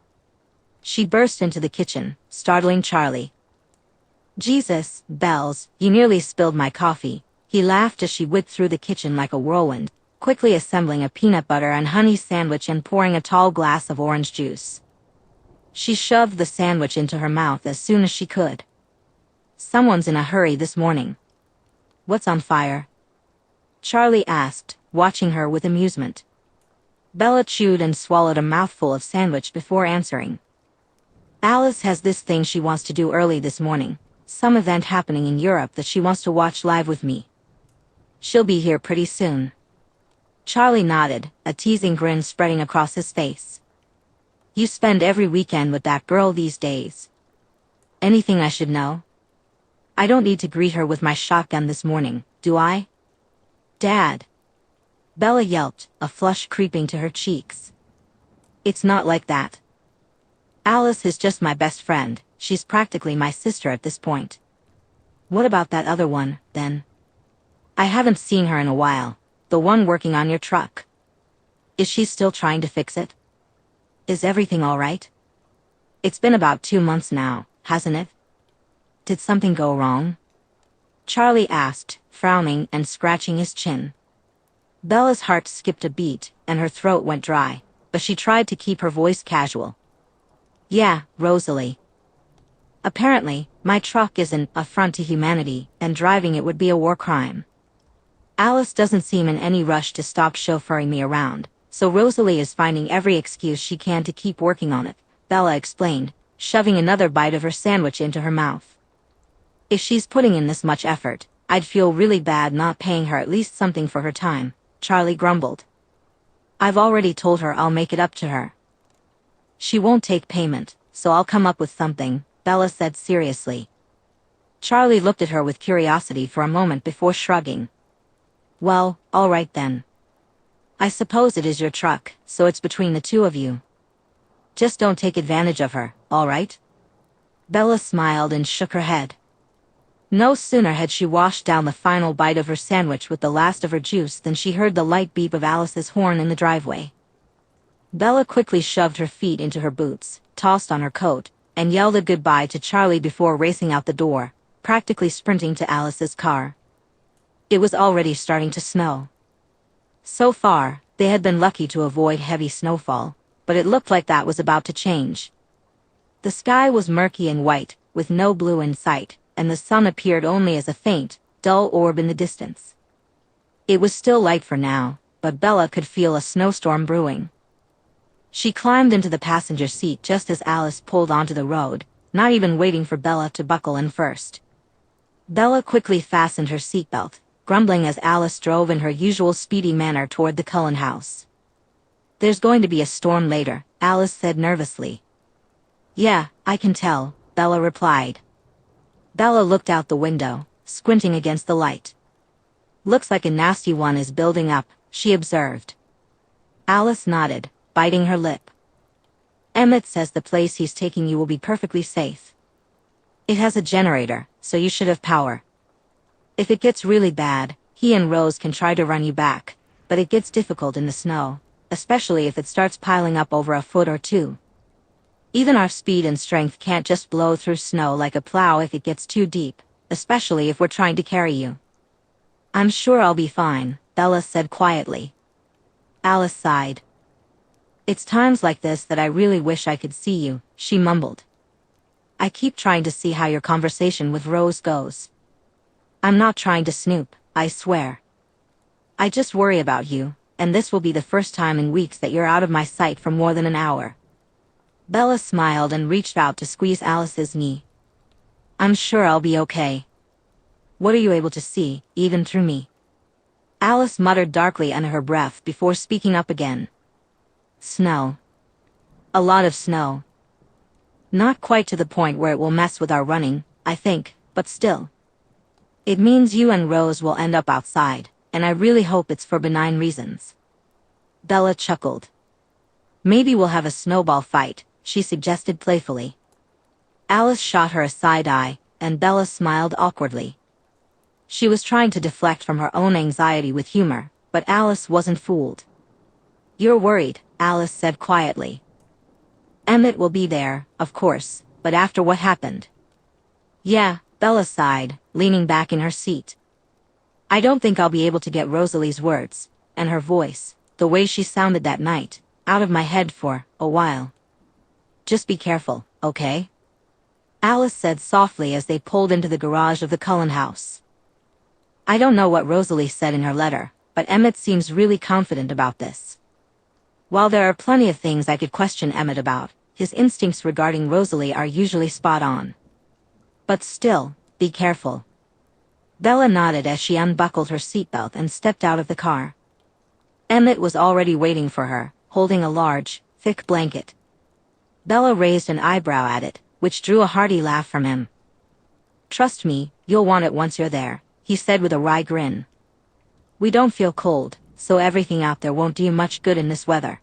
She burst into the kitchen, startling Charlie. Jesus, Bells, you nearly spilled my coffee, he laughed as she whipped through the kitchen like a whirlwind, quickly assembling a peanut butter and honey sandwich and pouring a tall glass of orange juice. She shoved the sandwich into her mouth as soon as she could. Someone's in a hurry this morning. What's on fire? Charlie asked, watching her with amusement. Bella chewed and swallowed a mouthful of sandwich before answering. Alice has this thing she wants to do early this morning, some event happening in Europe that she wants to watch live with me. She'll be here pretty soon. Charlie nodded, a teasing grin spreading across his face. You spend every weekend with that girl these days. Anything I should know? I don't need to greet her with my shotgun this morning, do I? Dad. Bella yelped, a flush creeping to her cheeks. It's not like that. Alice is just my best friend, she's practically my sister at this point. What about that other one, then? I haven't seen her in a while. The one working on your truck. Is she still trying to fix it? Is everything all right? It's been about 2 months now, hasn't it? Did something go wrong? Charlie asked, frowning and scratching his chin. Bella's heart skipped a beat, and her throat went dry, but she tried to keep her voice casual. Yeah, Rosalie. Apparently, my truck is an affront to humanity, and driving it would be a war crime. Alice doesn't seem in any rush to stop chauffeuring me around, so Rosalie is finding every excuse she can to keep working on it, Bella explained, shoving another bite of her sandwich into her mouth. If she's putting in this much effort, I'd feel really bad not paying her at least something for her time, Charlie grumbled. I've already told her I'll make it up to her. She won't take payment, so I'll come up with something," Bella said seriously. Charlie looked at her with curiosity for a moment before shrugging. "Well, all right then. I suppose it is your truck, so it's between the two of you. Just don't take advantage of her, all right?" Bella smiled and shook her head. No sooner had she washed down the final bite of her sandwich with the last of her juice than she heard the light beep of Alice's horn in the driveway. Bella quickly shoved her feet into her boots, tossed on her coat, and yelled a goodbye to Charlie before racing out the door, practically sprinting to Alice's car. It was already starting to snow. So far, they had been lucky to avoid heavy snowfall, but it looked like that was about to change. The sky was murky and white, with no blue in sight, and the sun appeared only as a faint, dull orb in the distance. It was still light for now, but Bella could feel a snowstorm brewing. She climbed into the passenger seat just as Alice pulled onto the road, not even waiting for Bella to buckle in first. Bella quickly fastened her seatbelt, grumbling as Alice drove in her usual speedy manner toward the Cullen house. "There's going to be a storm later," Alice said nervously. "Yeah, I can tell," Bella replied. Bella looked out the window, squinting against the light. "Looks like a nasty one is building up," she observed. Alice nodded, biting her lip. "Emmett says the place he's taking you will be perfectly safe. It has a generator, so you should have power. If it gets really bad, he and Rose can try to run you back, but it gets difficult in the snow, especially if it starts piling up over a foot or two. Even our speed and strength can't just blow through snow like a plow if it gets too deep, especially if we're trying to carry you." "I'm sure I'll be fine," Bella said quietly. Alice sighed. "It's times like this that I really wish I could see you," she mumbled. "I keep trying to see how your conversation with Rose goes. I'm not trying to snoop, I swear. I just worry about you, and this will be the first time in weeks that you're out of my sight for more than an hour." Bella smiled and reached out to squeeze Alice's knee. "I'm sure I'll be okay. What are you able to see, even through me?" Alice muttered darkly under her breath before speaking up again. "Snow. A lot of snow. Not quite to the point where it will mess with our running, I think, but still. It means you and Rose will end up outside, and I really hope it's for benign reasons." Bella chuckled. "Maybe we'll have a snowball fight," she suggested playfully. Alice shot her a side eye, and Bella smiled awkwardly. She was trying to deflect from her own anxiety with humor, but Alice wasn't fooled. "You're worried," Alice said quietly. "Emmett will be there, of course, but after what happened?" "Yeah," Bella sighed, leaning back in her seat. "I don't think I'll be able to get Rosalie's words, and her voice, the way she sounded that night, out of my head for a while. Just be careful, okay?" Alice said softly as they pulled into the garage of the Cullen house. "I don't know what Rosalie said in her letter, but Emmett seems really confident about this. While there are plenty of things I could question Emmett about, his instincts regarding Rosalie are usually spot on. But still, be careful." Bella nodded as she unbuckled her seatbelt and stepped out of the car. Emmett was already waiting for her, holding a large, thick blanket. Bella raised an eyebrow at it, which drew a hearty laugh from him. "Trust me, you'll want it once you're there," he said with a wry grin. "We don't feel cold, so everything out there won't do you much good in this weather.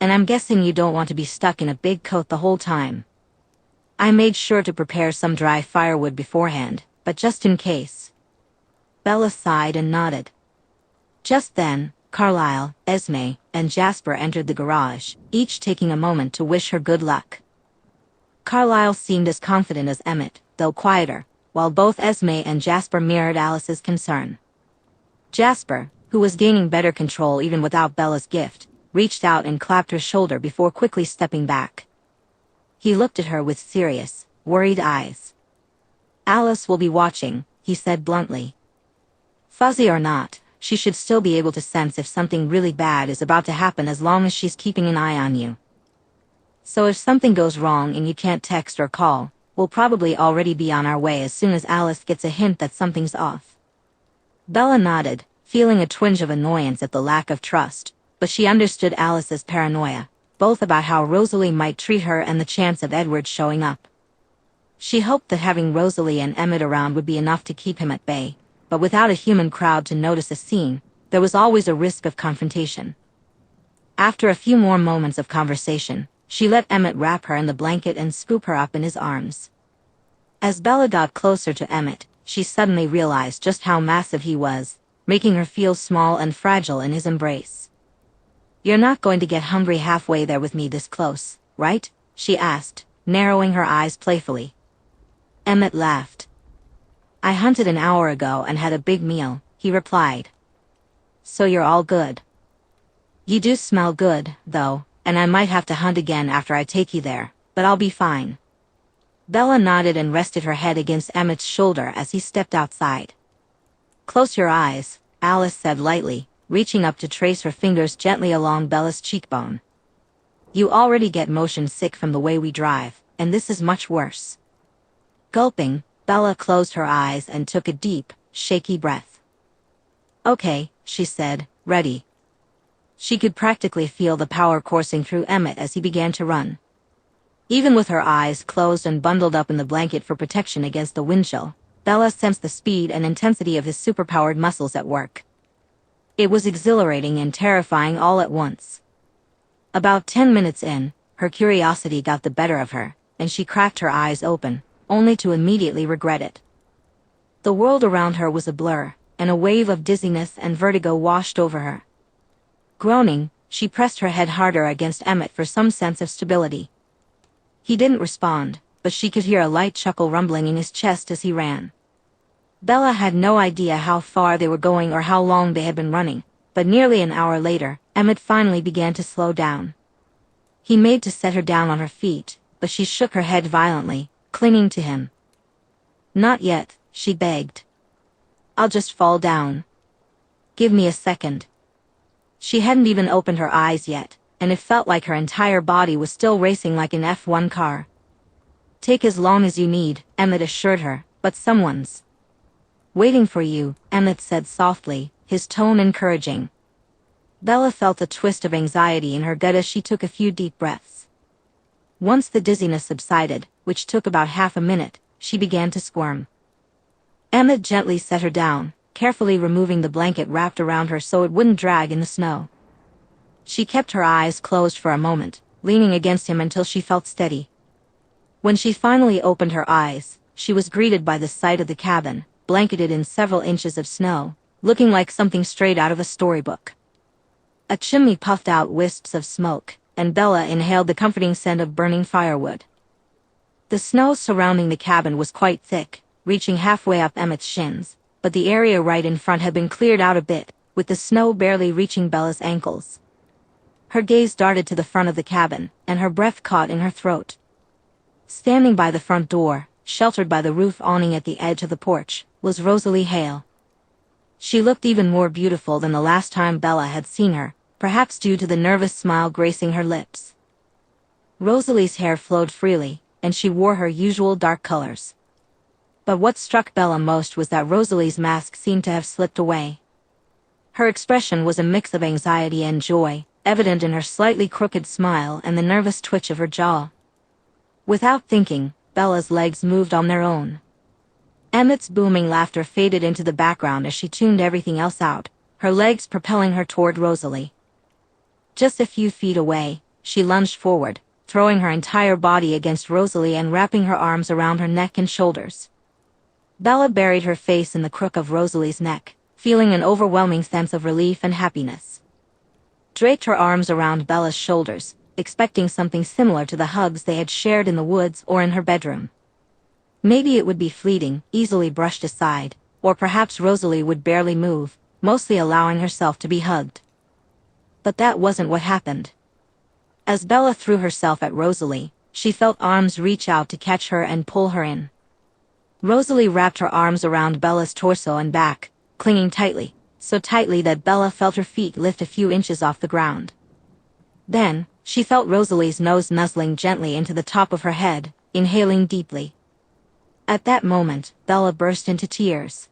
And I'm guessing you don't want to be stuck in a big coat the whole time. I made sure to prepare some dry firewood beforehand, but just in case." Bella sighed and nodded. Just then, Carlisle, Esme, and Jasper entered the garage, each taking a moment to wish her good luck. Carlisle seemed as confident as Emmett, though quieter, while both Esme and Jasper mirrored Alice's concern. Jasper, who was gaining better control even without Bella's gift, reached out and clapped her shoulder before quickly stepping back. He looked at her with serious, worried eyes. "Alice will be watching," he said bluntly. "Fuzzy or not, she should still be able to sense if something really bad is about to happen as long as she's keeping an eye on you. So if something goes wrong and you can't text or call, we'll probably already be on our way as soon as Alice gets a hint that something's off." Bella nodded, feeling a twinge of annoyance at the lack of trust, but she understood Alice's paranoia, both about how Rosalie might treat her and the chance of Edward showing up. She hoped that having Rosalie and Emmett around would be enough to keep him at bay, but without a human crowd to notice a scene, there was always a risk of confrontation. After a few more moments of conversation, she let Emmett wrap her in the blanket and scoop her up in his arms. As Bella got closer to Emmett, she suddenly realized just how massive he was, making her feel small and fragile in his embrace. "You're not going to get hungry halfway there with me this close, right?" she asked, narrowing her eyes playfully. Emmett laughed. "I hunted an hour ago and had a big meal," he replied. "So you're all good." "You do smell good, though, and I might have to hunt again after I take you there, but I'll be fine." Bella nodded and rested her head against Emmett's shoulder as he stepped outside. "Close your eyes," Alice said lightly, reaching up to trace her fingers gently along Bella's cheekbone. "You already get motion sick from the way we drive, and this is much worse." Gulping, Bella closed her eyes and took a deep, shaky breath. "Okay," she said, ready. She could practically feel the power coursing through Emmett as he began to run. Even with her eyes closed and bundled up in the blanket for protection against the wind chill, Bella sensed the speed and intensity of his superpowered muscles at work. It was exhilarating and terrifying all at once. About 10 minutes in, her curiosity got the better of her, and she cracked her eyes open, only to immediately regret it. The world around her was a blur, and a wave of dizziness and vertigo washed over her. Groaning, she pressed her head harder against Emmett for some sense of stability. He didn't respond, but she could hear a light chuckle rumbling in his chest as he ran. Bella had no idea how far they were going or how long they had been running, but nearly an hour later, Emmett finally began to slow down. He made to set her down on her feet, but she shook her head violently, clinging to him. "Not yet," she begged. "I'll just fall down. Give me a second." She hadn't even opened her eyes yet, and it felt like her entire body was still racing like an F1 car. "Take as long as you need," Emmett assured her, "but someone's waiting for you," Emmett said softly, his tone encouraging. Bella felt a twist of anxiety in her gut as she took a few deep breaths. Once the dizziness subsided, which took about half a minute, she began to squirm. Emmett gently set her down, carefully removing the blanket wrapped around her so it wouldn't drag in the snow. She kept her eyes closed for a moment, leaning against him until she felt steady. When she finally opened her eyes, she was greeted by the sight of the cabin, blanketed in several inches of snow, looking like something straight out of a storybook. A chimney puffed out wisps of smoke, and Bella inhaled the comforting scent of burning firewood. The snow surrounding the cabin was quite thick, reaching halfway up Emmett's shins, but the area right in front had been cleared out a bit, with the snow barely reaching Bella's ankles. Her gaze darted to the front of the cabin, and her breath caught in her throat. Standing by the front door, sheltered by the roof awning at the edge of the porch, was Rosalie Hale. She looked even more beautiful than the last time Bella had seen her, perhaps due to the nervous smile gracing her lips. Rosalie's hair flowed freely, and she wore her usual dark colors. But what struck Bella most was that Rosalie's mask seemed to have slipped away. Her expression was a mix of anxiety and joy, evident in her slightly crooked smile and the nervous twitch of her jaw. Without thinking, Bella's legs moved on their own. Emmett's booming laughter faded into the background as she tuned everything else out, her legs propelling her toward Rosalie. Just a few feet away, she lunged forward, throwing her entire body against Rosalie and wrapping her arms around her neck and shoulders. Bella buried her face in the crook of Rosalie's neck, feeling an overwhelming sense of relief and happiness. Draped her arms around Bella's shoulders, expecting something similar to the hugs they had shared in the woods or in her bedroom. Maybe it would be fleeting, easily brushed aside, or perhaps Rosalie would barely move, mostly allowing herself to be hugged. But that wasn't what happened. As Bella threw herself at Rosalie, she felt arms reach out to catch her and pull her in. Rosalie wrapped her arms around Bella's torso and back, clinging tightly, so tightly that Bella felt her feet lift a few inches off the ground. Then, she felt Rosalie's nose nuzzling gently into the top of her head, inhaling deeply. At that moment, Bella burst into tears.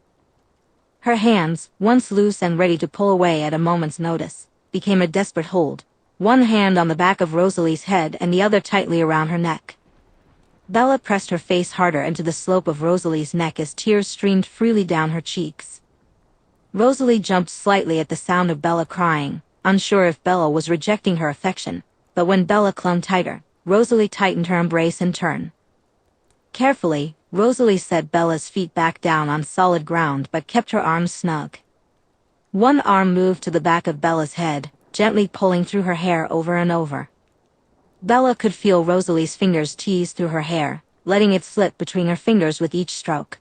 Her hands, once loose and ready to pull away at a moment's notice, became a desperate hold, one hand on the back of Rosalie's head and the other tightly around her neck. Bella pressed her face harder into the slope of Rosalie's neck as tears streamed freely down her cheeks. Rosalie jumped slightly at the sound of Bella crying, unsure if Bella was rejecting her affection, but when Bella clung tighter, Rosalie tightened her embrace in turn. Carefully, Rosalie set Bella's feet back down on solid ground but kept her arms snug. One arm moved to the back of Bella's head, gently pulling through her hair over and over. Bella could feel Rosalie's fingers tease through her hair, letting it slip between her fingers with each stroke.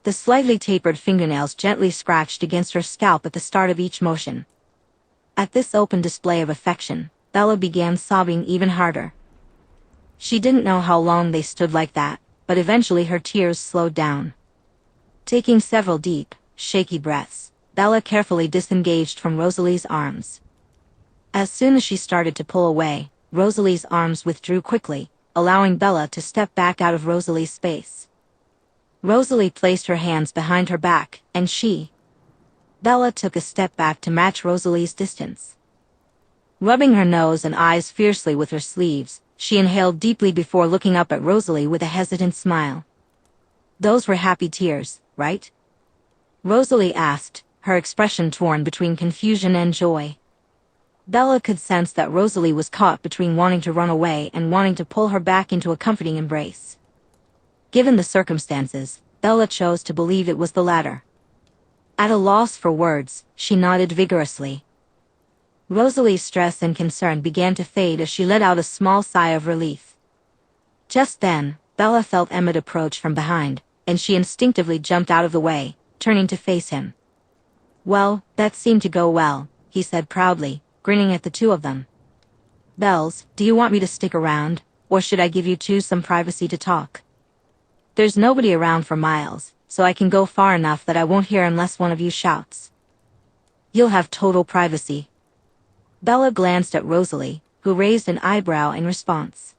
The slightly tapered fingernails gently scratched against her scalp at the start of each motion. At this open display of affection, Bella began sobbing even harder. She didn't know how long they stood like that, but eventually her tears slowed down. Taking several deep, shaky breaths, Bella carefully disengaged from Rosalie's arms. As soon as she started to pull away, Rosalie's arms withdrew quickly, allowing Bella to step back out of Rosalie's space. Rosalie placed her hands behind her back, and Bella took a step back to match Rosalie's distance. Rubbing her nose and eyes fiercely with her sleeves, she inhaled deeply before looking up at Rosalie with a hesitant smile. "Those were happy tears, right?" Rosalie asked, her expression torn between confusion and joy. Bella could sense that Rosalie was caught between wanting to run away and wanting to pull her back into a comforting embrace. Given the circumstances, Bella chose to believe it was the latter. At a loss for words, she nodded vigorously. Rosalie's stress and concern began to fade as she let out a small sigh of relief. Just then, Bella felt Emmett approach from behind, and she instinctively jumped out of the way, turning to face him. "Well, that seemed to go well," he said proudly, grinning at the two of them. "Bells, do you want me to stick around, or should I give you two some privacy to talk? There's nobody around for miles, so I can go far enough that I won't hear unless one of you shouts." "You'll have total privacy." Bella glanced at Rosalie, who raised an eyebrow in response.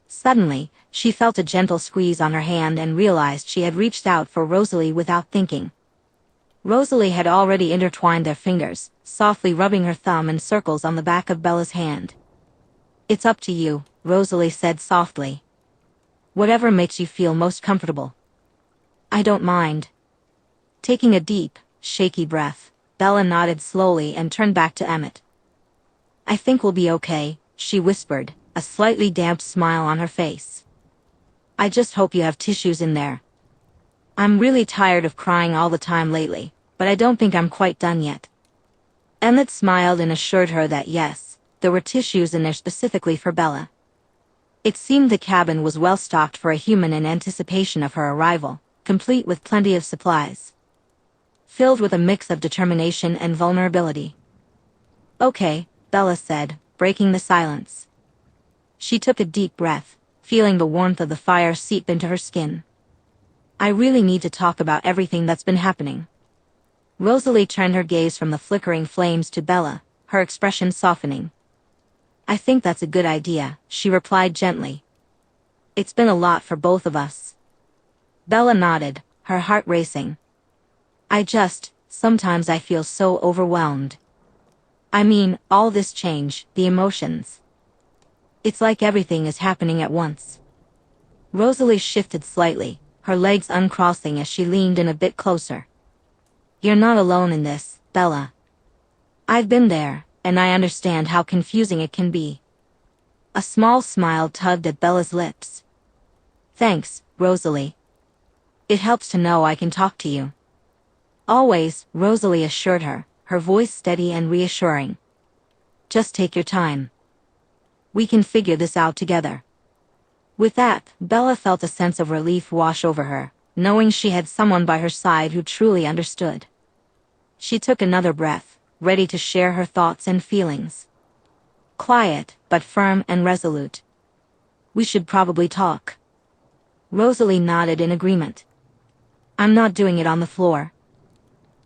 Suddenly, she felt a gentle squeeze on her hand and realized she had reached out for Rosalie without thinking. Rosalie had already intertwined their fingers, softly rubbing her thumb in circles on the back of Bella's hand. "It's up to you," Rosalie said softly. "Whatever makes you feel most comfortable." "I don't mind." Taking a deep, shaky breath, Bella nodded slowly and turned back to Emmett. "I think we'll be okay," she whispered, a slightly damp smile on her face. "I just hope you have tissues in there. I'm really tired of crying all the time lately, but I don't think I'm quite done yet." Emmett smiled and assured her that yes, there were tissues in there specifically for Bella. It seemed the cabin was well stocked for a human in anticipation of her arrival, complete with plenty of supplies. Filled with a mix of determination and vulnerability. "Okay," Bella said, breaking the silence. She took a deep breath, feeling the warmth of the fire seep into her skin. "I really need to talk about everything that's been happening." Rosalie turned her gaze from the flickering flames to Bella, her expression softening. "I think that's a good idea," she replied gently. "It's been a lot for both of us." Bella nodded, her heart racing. Sometimes I feel so overwhelmed. I mean, all this change, the emotions. It's like everything is happening at once." Rosalie shifted slightly, her legs uncrossing as she leaned in a bit closer. "You're not alone in this, Bella. I've been there, and I understand how confusing it can be." A small smile tugged at Bella's lips. "Thanks, Rosalie. It helps to know I can talk to you." "Always," Rosalie assured her, her voice steady and reassuring. "Just take your time. We can figure this out together." With that, Bella felt a sense of relief wash over her, knowing she had someone by her side who truly understood. She took another breath, ready to share her thoughts and feelings. Quiet, but firm and resolute. "We should probably talk." Rosalie nodded in agreement. "I'm not doing it on the floor.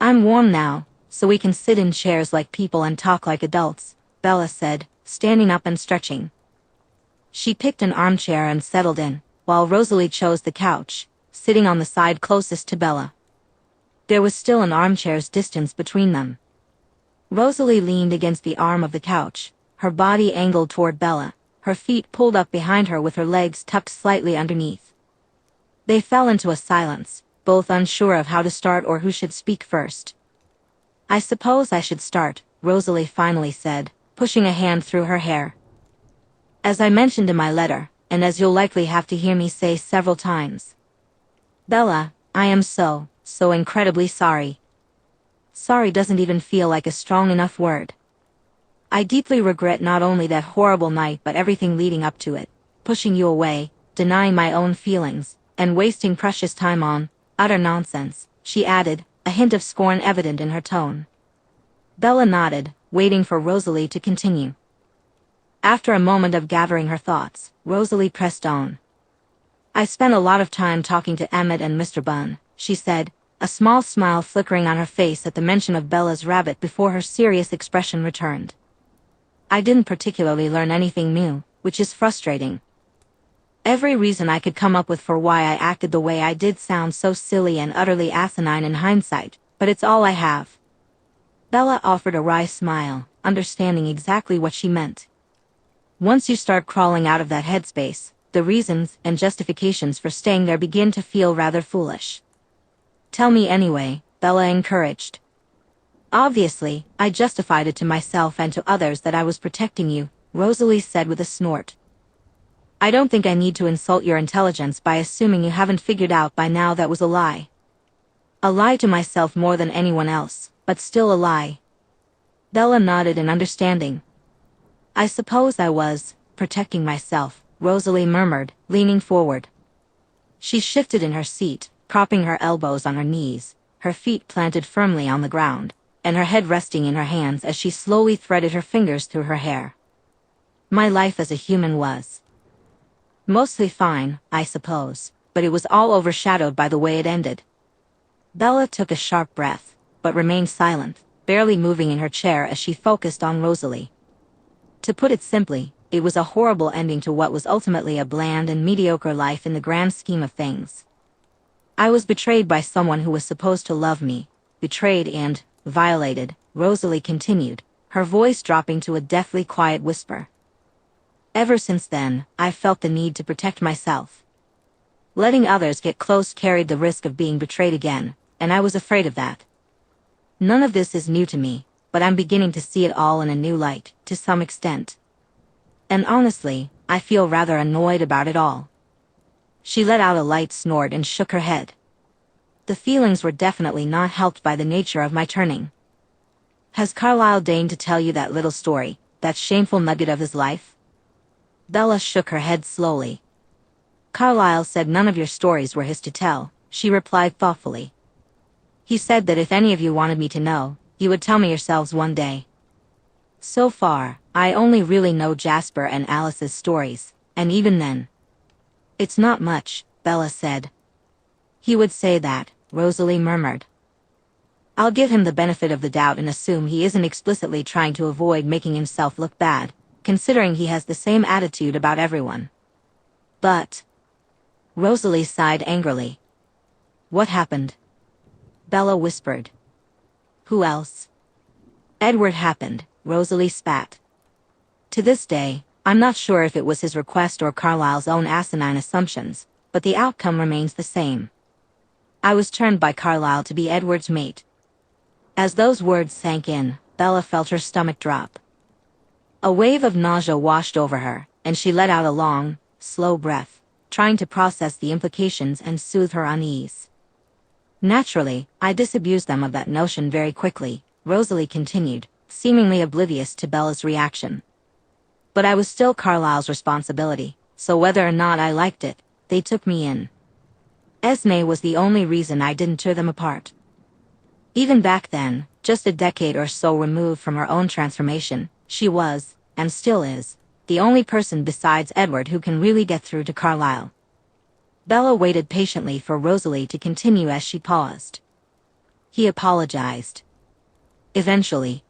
I'm warm now, so we can sit in chairs like people and talk like adults," Bella said, standing up and stretching. She picked an armchair and settled in, while Rosalie chose the couch, sitting on the side closest to Bella. There was still an armchair's distance between them. Rosalie leaned against the arm of the couch, her body angled toward Bella, her feet pulled up behind her with her legs tucked slightly underneath. They fell into a silence, both unsure of how to start or who should speak first. "I suppose I should start," Rosalie finally said, pushing a hand through her hair. "As I mentioned in my letter, and as you'll likely have to hear me say several times. Bella, I am so incredibly sorry. Sorry doesn't even feel like a strong enough word. I deeply regret not only that horrible night but everything leading up to it, pushing you away, denying my own feelings, and wasting precious time on utter nonsense," she added, a hint of scorn evident in her tone. Bella nodded, waiting for Rosalie to continue. After a moment of gathering her thoughts, Rosalie pressed on. "I spent a lot of time talking to Emmett and Mr. Bunn," she said, a small smile flickering on her face at the mention of Bella's rabbit before her serious expression returned. "I didn't particularly learn anything new, which is frustrating. Every reason I could come up with for why I acted the way I did sounds so silly and utterly asinine in hindsight, but it's all I have." Bella offered a wry smile, understanding exactly what she meant. "Once you start crawling out of that headspace, the reasons and justifications for staying there begin to feel rather foolish." "Tell me anyway," Bella encouraged. "Obviously, I justified it to myself and to others that I was protecting you," Rosalie said with a snort. "I don't think I need to insult your intelligence by assuming you haven't figured out by now that was a lie. A lie to myself more than anyone else, but still a lie." Bella nodded in understanding. "I suppose I was protecting myself," Rosalie murmured, leaning forward. She shifted in her seat, propping her elbows on her knees, her feet planted firmly on the ground, and her head resting in her hands as she slowly threaded her fingers through her hair. "My life as a human was mostly fine, I suppose, but it was all overshadowed by the way it ended." Bella took a sharp breath, but remained silent, barely moving in her chair as she focused on Rosalie. "To put it simply, it was a horrible ending to what was ultimately a bland and mediocre life in the grand scheme of things. I was betrayed by someone who was supposed to love me, betrayed and violated," Rosalie continued, her voice dropping to a deathly quiet whisper. "Ever since then, I've felt the need to protect myself. Letting others get close carried the risk of being betrayed again, and I was afraid of that. None of this is new to me, but I'm beginning to see it all in a new light, to some extent. And honestly, I feel rather annoyed about it all." She let out a light snort and shook her head. "The feelings were definitely not helped by the nature of my turning. Has Carlyle deigned to tell you that little story, that shameful nugget of his life?" Bella shook her head slowly. "Carlyle said none of your stories were his to tell," she replied thoughtfully. "He said that if any of you wanted me to know, you would tell me yourselves one day. So far, I only really know Jasper and Alice's stories, and even then. It's not much," Bella said. "He would say that," Rosalie murmured. "I'll give him the benefit of the doubt and assume he isn't explicitly trying to avoid making himself look bad, considering he has the same attitude about everyone. But..." Rosalie sighed angrily. "What happened?" Bella whispered. "Who else?" "Edward happened," Rosalie spat. "To this day, I'm not sure if it was his request or Carlyle's own asinine assumptions, but the outcome remains the same. I was turned by Carlyle to be Edward's mate." As those words sank in, Bella felt her stomach drop. A wave of nausea washed over her, and she let out a long, slow breath, trying to process the implications and soothe her unease. "Naturally, I disabused them of that notion very quickly," Rosalie continued, seemingly oblivious to Bella's reaction. "But I was still Carlyle's responsibility, so whether or not I liked it, they took me in. Esme was the only reason I didn't tear them apart. Even back then, just a decade or so removed from her own transformation, she was, and still is, the only person besides Edward who can really get through to Carlyle." Bella waited patiently for Rosalie to continue as she paused. "He apologized. Eventually.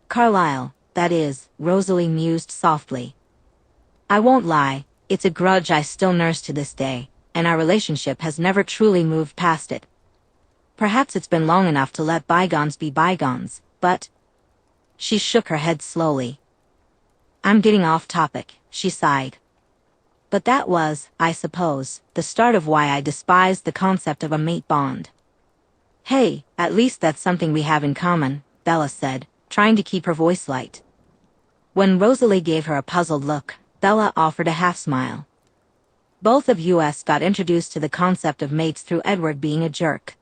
Carlyle, that is," Rosalie mused softly. "I won't lie, it's a grudge I still nurse to this day, and our relationship has never truly moved past it. Perhaps it's been long enough to let bygones be bygones, but..." She shook her head slowly. I'm getting off topic, she sighed. But that was, I suppose, the start of why I despised the concept of a mate bond. Hey, at least that's something we have in common, Bella said, trying to keep her voice light. When Rosalie gave her a puzzled look, Bella offered a half-smile. Both of us got introduced to the concept of mates through Edward being a jerk.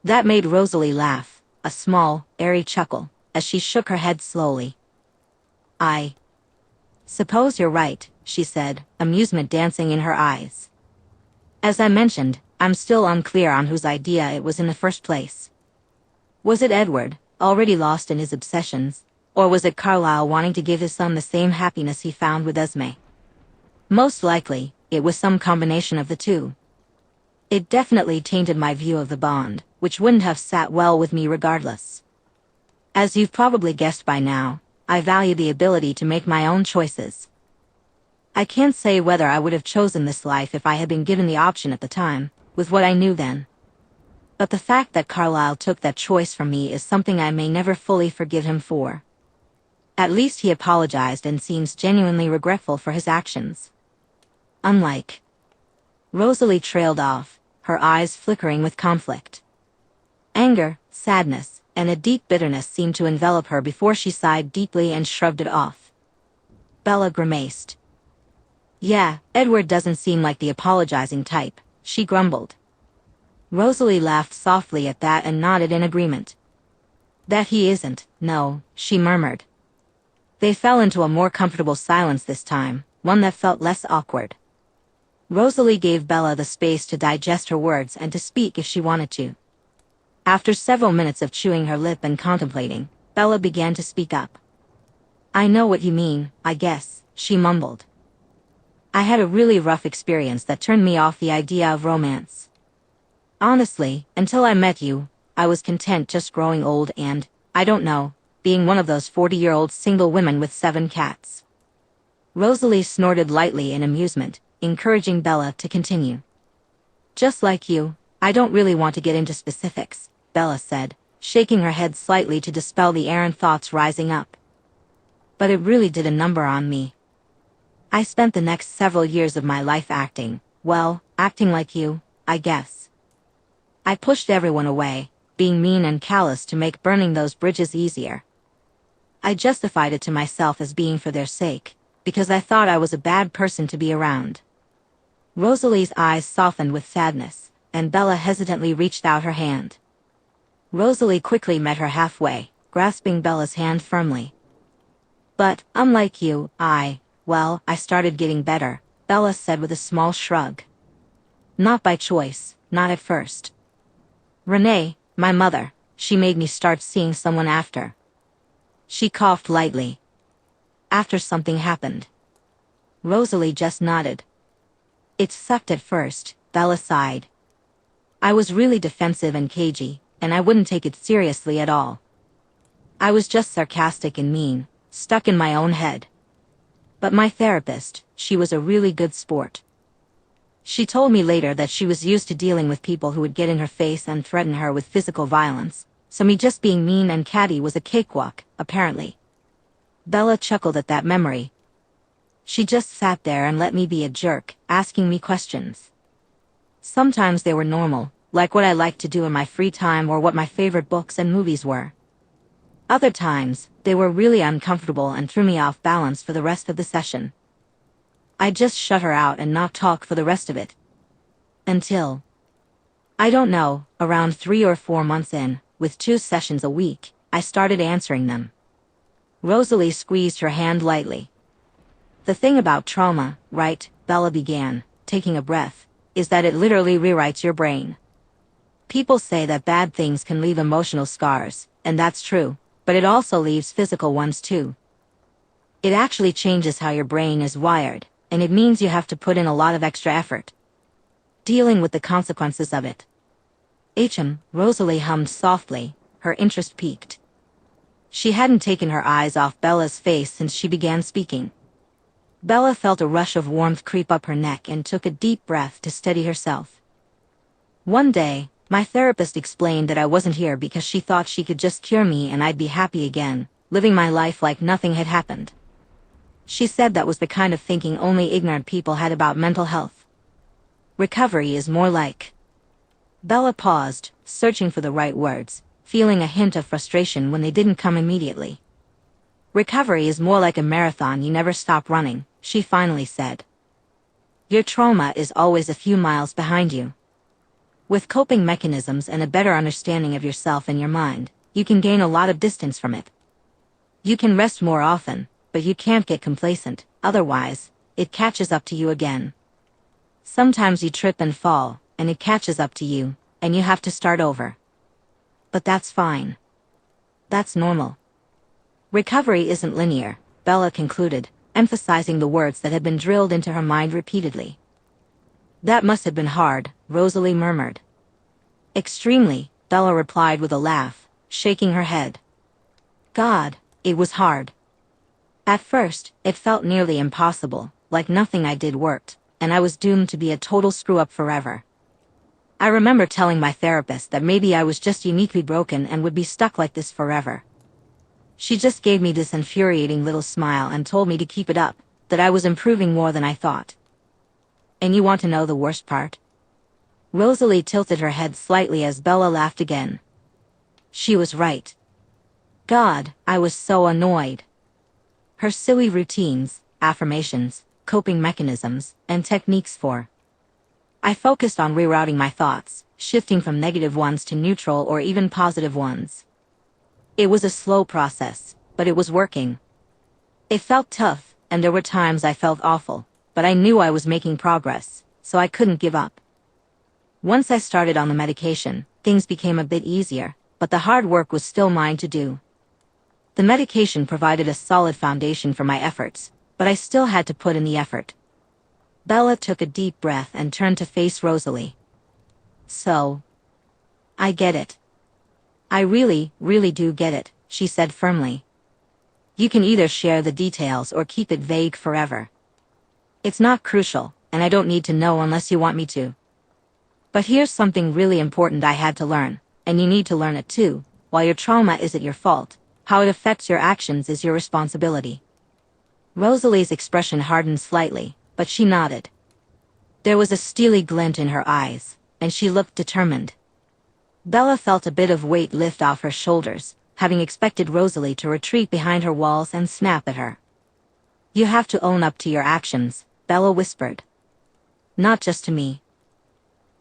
That made Rosalie laugh, a small, airy chuckle, as she shook her head slowly. I suppose you're right, she said, amusement dancing in her eyes. As I mentioned, I'm still unclear on whose idea it was in the first place. Was it Edward, already lost in his obsessions, or was it Carlisle wanting to give his son the same happiness he found with Esme? Most likely, it was some combination of the two. It definitely tainted my view of the bond, which wouldn't have sat well with me regardless. As you've probably guessed by now, I value the ability to make my own choices. I can't say whether I would have chosen this life if I had been given the option at the time, with what I knew then. But the fact that Carlisle took that choice from me is something I may never fully forgive him for. At least he apologized and seems genuinely regretful for his actions. Unlike. Rosalie trailed off, her eyes flickering with conflict. Anger, sadness, and a deep bitterness seemed to envelop her before she sighed deeply and shrugged it off. Bella grimaced. Yeah, Edward doesn't seem like the apologizing type, she grumbled. Rosalie laughed softly at that and nodded in agreement. That he isn't, no, she murmured. They fell into a more comfortable silence this time, one that felt less awkward. Rosalie gave Bella the space to digest her words and to speak if she wanted to. After several minutes of chewing her lip and contemplating, Bella began to speak up. I know what you mean, I guess, she mumbled. I had a really rough experience that turned me off the idea of romance. Honestly, until I met you, I was content just growing old and, I don't know, being one of those 40-year-old single women with 7 cats. Rosalie snorted lightly in amusement, encouraging Bella to continue. Just like you, I don't really want to get into specifics, Bella said, shaking her head slightly to dispel the errant thoughts rising up. But it really did a number on me. I spent the next several years of my life acting, well, acting like you, I guess. I pushed everyone away, being mean and callous to make burning those bridges easier. I justified it to myself as being for their sake, because I thought I was a bad person to be around. Rosalie's eyes softened with sadness, and Bella hesitantly reached out her hand. Rosalie quickly met her halfway, grasping Bella's hand firmly. But, unlike you, I started getting better, Bella said with a small shrug. Not by choice, not at first. Renee, my mother, she made me start seeing someone after. She coughed lightly. After something happened. Rosalie just nodded. It sucked at first, Bella sighed. I was really defensive and cagey, and I wouldn't take it seriously at all. I was just sarcastic and mean, stuck in my own head. But my therapist, she was a really good sport. She told me later that she was used to dealing with people who would get in her face and threaten her with physical violence, so me just being mean and catty was a cakewalk, apparently. Bella chuckled at that memory. She just sat there and let me be a jerk, asking me questions. Sometimes they were normal, like what I liked to do in my free time or what my favorite books and movies were. Other times, they were really uncomfortable and threw me off balance for the rest of the session. I just shut her out and not talk for the rest of it. Until, I don't know, around 3 or 4 months in, with 2 sessions a week, I started answering them. Rosalie squeezed her hand lightly. The thing about trauma, right, Bella began, taking a breath, is that it literally rewrites your brain. People say that bad things can leave emotional scars, and that's true, but it also leaves physical ones too. It actually changes how your brain is wired, and it means you have to put in a lot of extra effort dealing with the consequences of it. Rosalie hummed softly, her interest piqued. She hadn't taken her eyes off Bella's face since she began speaking. Bella felt a rush of warmth creep up her neck and took a deep breath to steady herself. One day, my therapist explained that I wasn't here because she thought she could just cure me and I'd be happy again, living my life like nothing had happened. She said that was the kind of thinking only ignorant people had about mental health. Recovery is more like... Bella paused, searching for the right words, feeling a hint of frustration when they didn't come immediately. Recovery is more like a marathon you never stop running, she finally said. Your trauma is always a few miles behind you. With coping mechanisms and a better understanding of yourself and your mind, you can gain a lot of distance from it. You can rest more often, but you can't get complacent, otherwise, it catches up to you again. Sometimes you trip and fall, and it catches up to you, and you have to start over. But that's fine. That's normal. Recovery isn't linear, Bella concluded, emphasizing the words that had been drilled into her mind repeatedly. That must have been hard, Rosalie murmured. Extremely, Bella replied with a laugh, shaking her head. God, it was hard. At first, it felt nearly impossible, like nothing I did worked, and I was doomed to be a total screw-up forever. I remember telling my therapist that maybe I was just uniquely broken and would be stuck like this forever. She just gave me this infuriating little smile and told me to keep it up, that I was improving more than I thought. And you want to know the worst part? Rosalie tilted her head slightly as Bella laughed again. She was right. God, I was so annoyed. Her silly routines, affirmations, coping mechanisms, and techniques for. I focused on rerouting my thoughts, shifting from negative ones to neutral or even positive ones. It was a slow process, but it was working. It felt tough, and there were times I felt awful, but I knew I was making progress, so I couldn't give up. Once I started on the medication, things became a bit easier, but the hard work was still mine to do. The medication provided a solid foundation for my efforts, but I still had to put in the effort. Bella took a deep breath and turned to face Rosalie. So. I get it. I really, really do get it, she said firmly. You can either share the details or keep it vague forever. It's not crucial, and I don't need to know unless you want me to. But here's something really important I had to learn, and you need to learn it too. While your trauma isn't your fault, how it affects your actions is your responsibility. Rosalie's expression hardened slightly, but she nodded. There was a steely glint in her eyes, and she looked determined. Bella felt a bit of weight lift off her shoulders, having expected Rosalie to retreat behind her walls and snap at her. You have to own up to your actions, Bella whispered. Not just to me.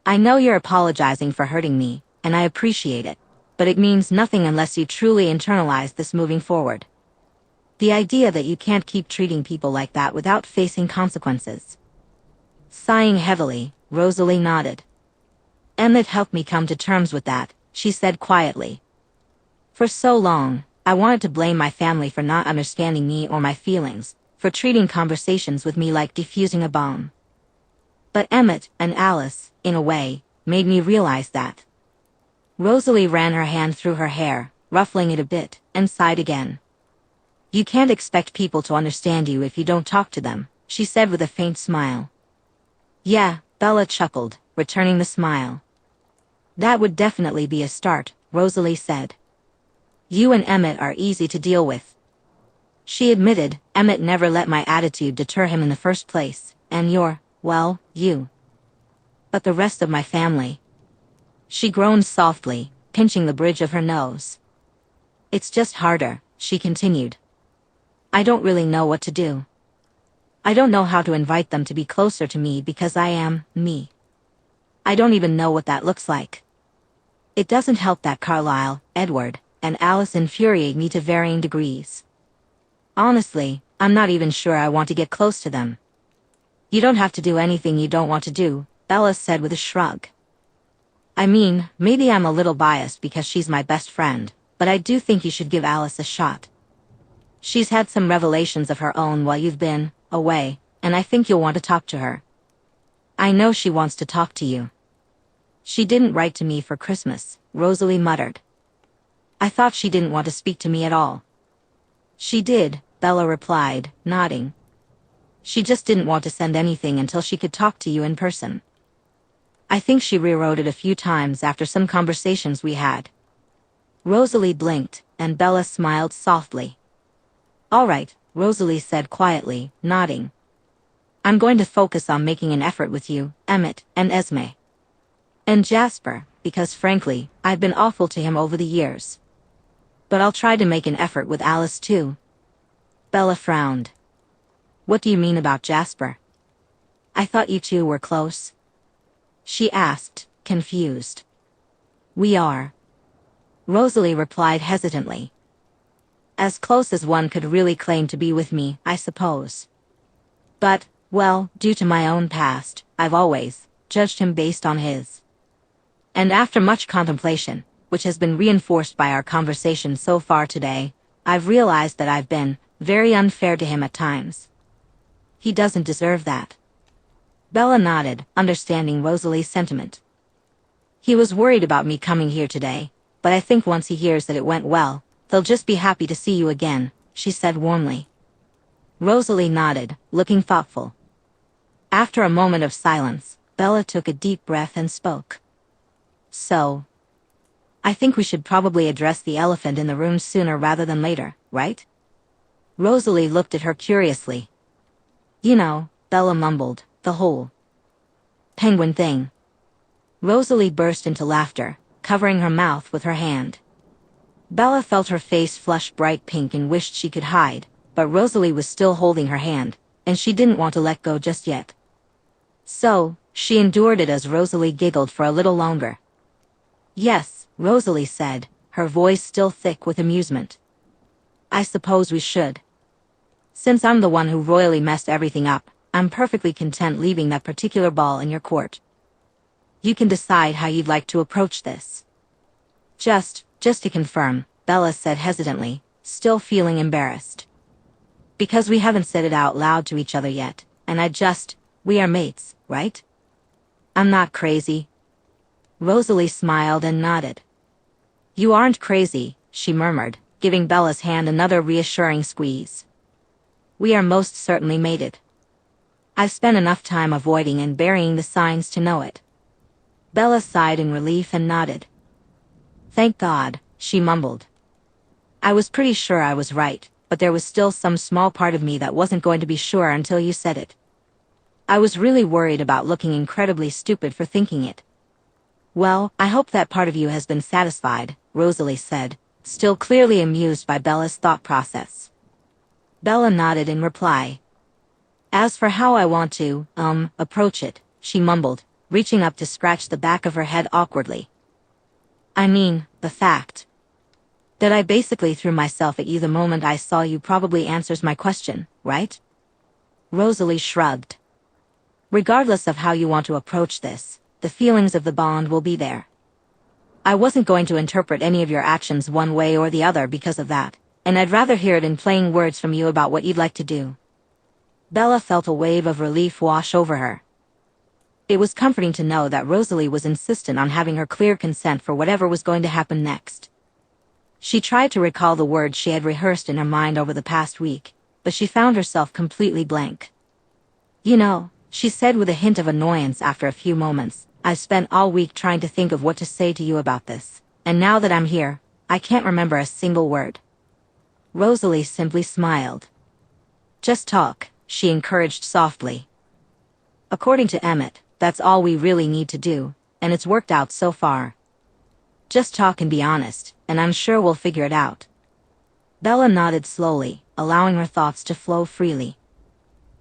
I know you're apologizing for hurting me, and I appreciate it, but it means nothing unless you truly internalize this moving forward. The idea that you can't keep treating people like that without facing consequences. Sighing heavily, Rosalie nodded. Emmett helped me come to terms with that, she said quietly. For so long, I wanted to blame my family for not understanding me or my feelings, for treating conversations with me like defusing a bomb. But Emmett and Alice, in a way, made me realize that. Rosalie ran her hand through her hair, ruffling it a bit, and sighed again. You can't expect people to understand you if you don't talk to them, she said with a faint smile. Yeah, Bella chuckled, returning the smile. That would definitely be a start, Rosalie said. You and Emmett are easy to deal with. She admitted, Emmett never let my attitude deter him in the first place, and you're, well, you. But the rest of my family. She groaned softly, pinching the bridge of her nose. It's just harder, she continued. I don't really know what to do. I don't know how to invite them to be closer to me because I am, me. I don't even know what that looks like. It doesn't help that Carlisle, Edward, and Alice infuriate me to varying degrees. Honestly, I'm not even sure I want to get close to them. You don't have to do anything you don't want to do, Bella said with a shrug. I mean, maybe I'm a little biased because she's my best friend, but I do think you should give Alice a shot. She's had some revelations of her own while you've been away, and I think you'll want to talk to her. I know she wants to talk to you. She didn't write to me for Christmas, Rosalie muttered. I thought she didn't want to speak to me at all. She did, Bella replied, nodding. She just didn't want to send anything until she could talk to you in person. I think she rewrote it a few times after some conversations we had. Rosalie blinked, and Bella smiled softly. All right, Rosalie said quietly, nodding. I'm going to focus on making an effort with you, Emmett, and Esme. And Jasper, because frankly, I've been awful to him over the years. But I'll try to make an effort with Alice too. Bella frowned. What do you mean about Jasper? I thought you two were close. She asked, confused. We are. Rosalie replied hesitantly. As close as one could really claim to be with me, I suppose. But, well, due to my own past, I've always judged him based on his. And after much contemplation, which has been reinforced by our conversation so far today, I've realized that I've been very unfair to him at times. He doesn't deserve that. Bella nodded, understanding Rosalie's sentiment. He was worried about me coming here today, but I think once he hears that it went well, they'll just be happy to see you again, she said warmly. Rosalie nodded, looking thoughtful. After a moment of silence, Bella took a deep breath and spoke. So, I think we should probably address the elephant in the room sooner rather than later, right? Rosalie looked at her curiously. You know, Bella mumbled, the whole penguin thing. Rosalie burst into laughter, covering her mouth with her hand. Bella felt her face flush bright pink and wished she could hide, but Rosalie was still holding her hand, and she didn't want to let go just yet. So, she endured it as Rosalie giggled for a little longer. Yes, Rosalie said, her voice still thick with amusement. I suppose we should. Since I'm the one who royally messed everything up, I'm perfectly content leaving that particular ball in your court. You can decide how you'd like to approach this. Just to confirm, Bella said hesitantly, still feeling embarrassed. Because we haven't said it out loud to each other yet, and we are mates, right? I'm not crazy. Rosalie smiled and nodded. You aren't crazy, she murmured, giving Bella's hand another reassuring squeeze. We are most certainly mated. I've spent enough time avoiding and burying the signs to know it. Bella sighed in relief and nodded. Thank God, she mumbled. I was pretty sure I was right, but there was still some small part of me that wasn't going to be sure until you said it. I was really worried about looking incredibly stupid for thinking it. Well, I hope that part of you has been satisfied, Rosalie said, still clearly amused by Bella's thought process. Bella nodded in reply. As for how I want to, approach it, she mumbled, reaching up to scratch the back of her head awkwardly. I mean, the fact that I basically threw myself at you the moment I saw you probably answers my question, right? Rosalie shrugged. Regardless of how you want to approach this, the feelings of the bond will be there. I wasn't going to interpret any of your actions one way or the other because of that, and I'd rather hear it in plain words from you about what you'd like to do. Bella felt a wave of relief wash over her. It was comforting to know that Rosalie was insistent on having her clear consent for whatever was going to happen next. She tried to recall the words she had rehearsed in her mind over the past week, but she found herself completely blank. You know, she said with a hint of annoyance after a few moments, I've spent all week trying to think of what to say to you about this, and now that I'm here, I can't remember a single word. Rosalie simply smiled. Just talk, she encouraged softly. According to Emmett, that's all we really need to do, and it's worked out so far. Just talk and be honest, and I'm sure we'll figure it out. Bella nodded slowly, allowing her thoughts to flow freely.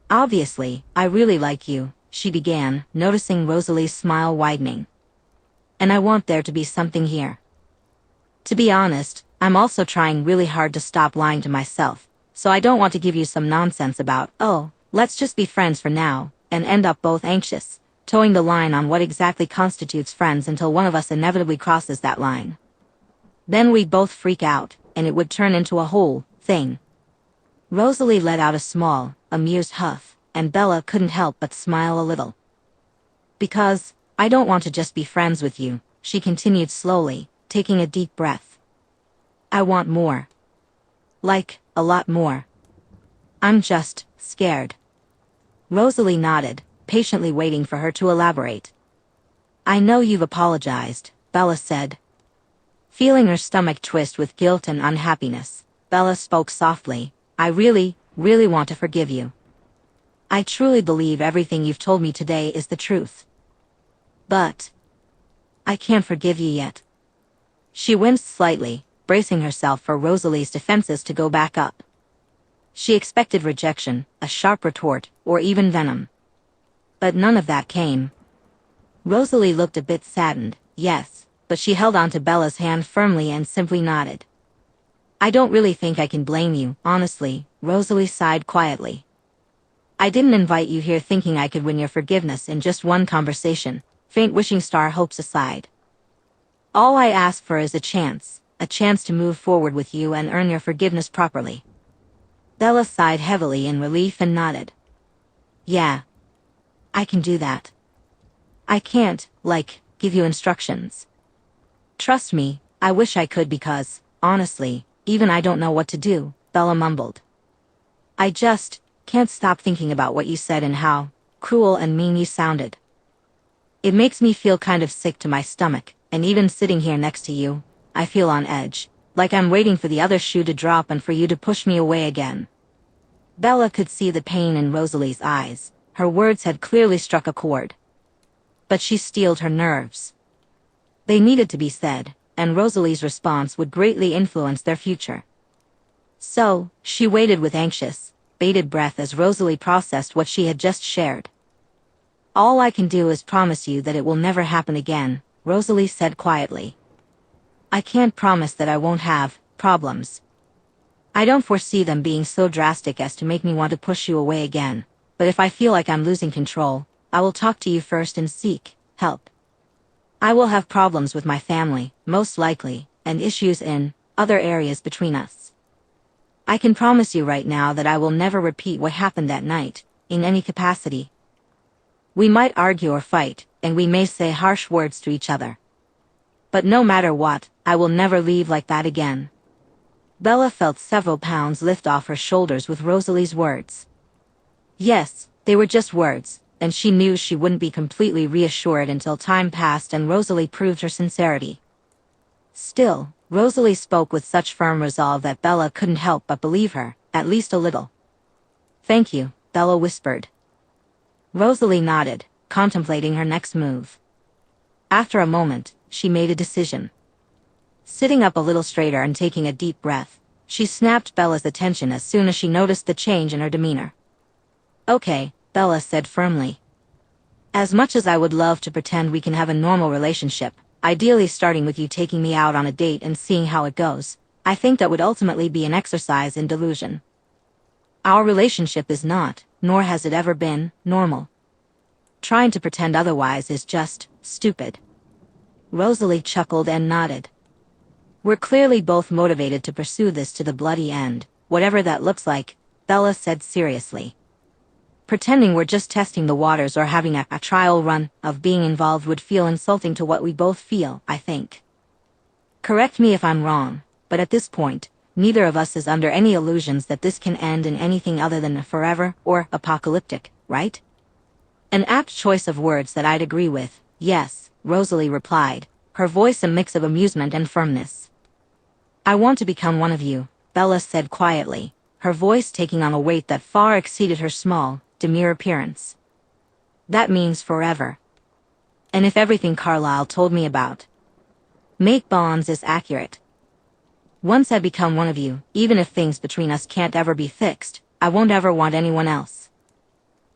Obviously, I really like you, she began, noticing Rosalie's smile widening. And I want there to be something here. To be honest, I'm also trying really hard to stop lying to myself, so I don't want to give you some nonsense about, oh, let's just be friends for now, and end up both anxious, towing the line on what exactly constitutes friends until one of us inevitably crosses that line. Then we'd both freak out, and it would turn into a whole thing. Rosalie let out a small, amused huff, and Bella couldn't help but smile a little. Because, I don't want to just be friends with you, she continued slowly, taking a deep breath. I want more. Like, a lot more. I'm just scared. Rosalie nodded, patiently waiting for her to elaborate. I know you've apologized, Bella said. Feeling her stomach twist with guilt and unhappiness, Bella spoke softly. I really, really want to forgive you. I truly believe everything you've told me today is the truth. But I can't forgive you yet." She winced slightly, bracing herself for Rosalie's defenses to go back up. She expected rejection, a sharp retort, or even venom. But none of that came. Rosalie looked a bit saddened, yes, but she held onto Bella's hand firmly and simply nodded. "I don't really think I can blame you, honestly," Rosalie sighed quietly. "I didn't invite you here thinking I could win your forgiveness in just one conversation, faint wishing star hopes aside. All I ask for is a chance to move forward with you and earn your forgiveness properly." Bella sighed heavily in relief and nodded. "Yeah. I can do that. I can't, give you instructions. Trust me, I wish I could because, honestly, even I don't know what to do," Bella mumbled. "I just can't stop thinking about what you said and how cruel and mean you sounded. It makes me feel kind of sick to my stomach, and even sitting here next to you, I feel on edge, like I'm waiting for the other shoe to drop and for you to push me away again." Bella could see the pain in Rosalie's eyes. Her words had clearly struck a chord. But she steeled her nerves. They needed to be said, and Rosalie's response would greatly influence their future. So, she waited with anxious, bated breath as Rosalie processed what she had just shared. "All I can do is promise you that it will never happen again," Rosalie said quietly. "I can't promise that I won't have problems. I don't foresee them being so drastic as to make me want to push you away again, but if I feel like I'm losing control, I will talk to you first and seek help. I will have problems with my family, most likely, and issues in other areas between us. I can promise you right now that I will never repeat what happened that night, in any capacity. We might argue or fight, and we may say harsh words to each other. But no matter what, I will never leave like that again." Bella felt several pounds lift off her shoulders with Rosalie's words. Yes, they were just words, and she knew she wouldn't be completely reassured until time passed and Rosalie proved her sincerity. Still, Rosalie spoke with such firm resolve that Bella couldn't help but believe her, at least a little. "Thank you," Bella whispered. Rosalie nodded, contemplating her next move. After a moment, she made a decision. Sitting up a little straighter and taking a deep breath, she snapped Bella's attention as soon as she noticed the change in her demeanor. "Okay," Bella said firmly. "As much as I would love to pretend we can have a normal relationship, ideally starting with you taking me out on a date and seeing how it goes, I think that would ultimately be an exercise in delusion. Our relationship is not, nor has it ever been, normal. Trying to pretend otherwise is just stupid." Rosalie chuckled and nodded. "We're clearly both motivated to pursue this to the bloody end, whatever that looks like," Bella said seriously. "Pretending we're just testing the waters or having a trial run of being involved would feel insulting to what we both feel, I think. Correct me if I'm wrong, but at this point, neither of us is under any illusions that this can end in anything other than forever or apocalyptic, right?" An apt choice of words that I'd agree with, yes, Rosalie replied, her voice a mix of amusement and firmness. "I want to become one of you," Bella said quietly, her voice taking on a weight that far exceeded her small, demure appearance. "That means forever. And if everything Carlyle told me about make bonds is accurate. Once I become one of you, even if things between us can't ever be fixed, I won't ever want anyone else."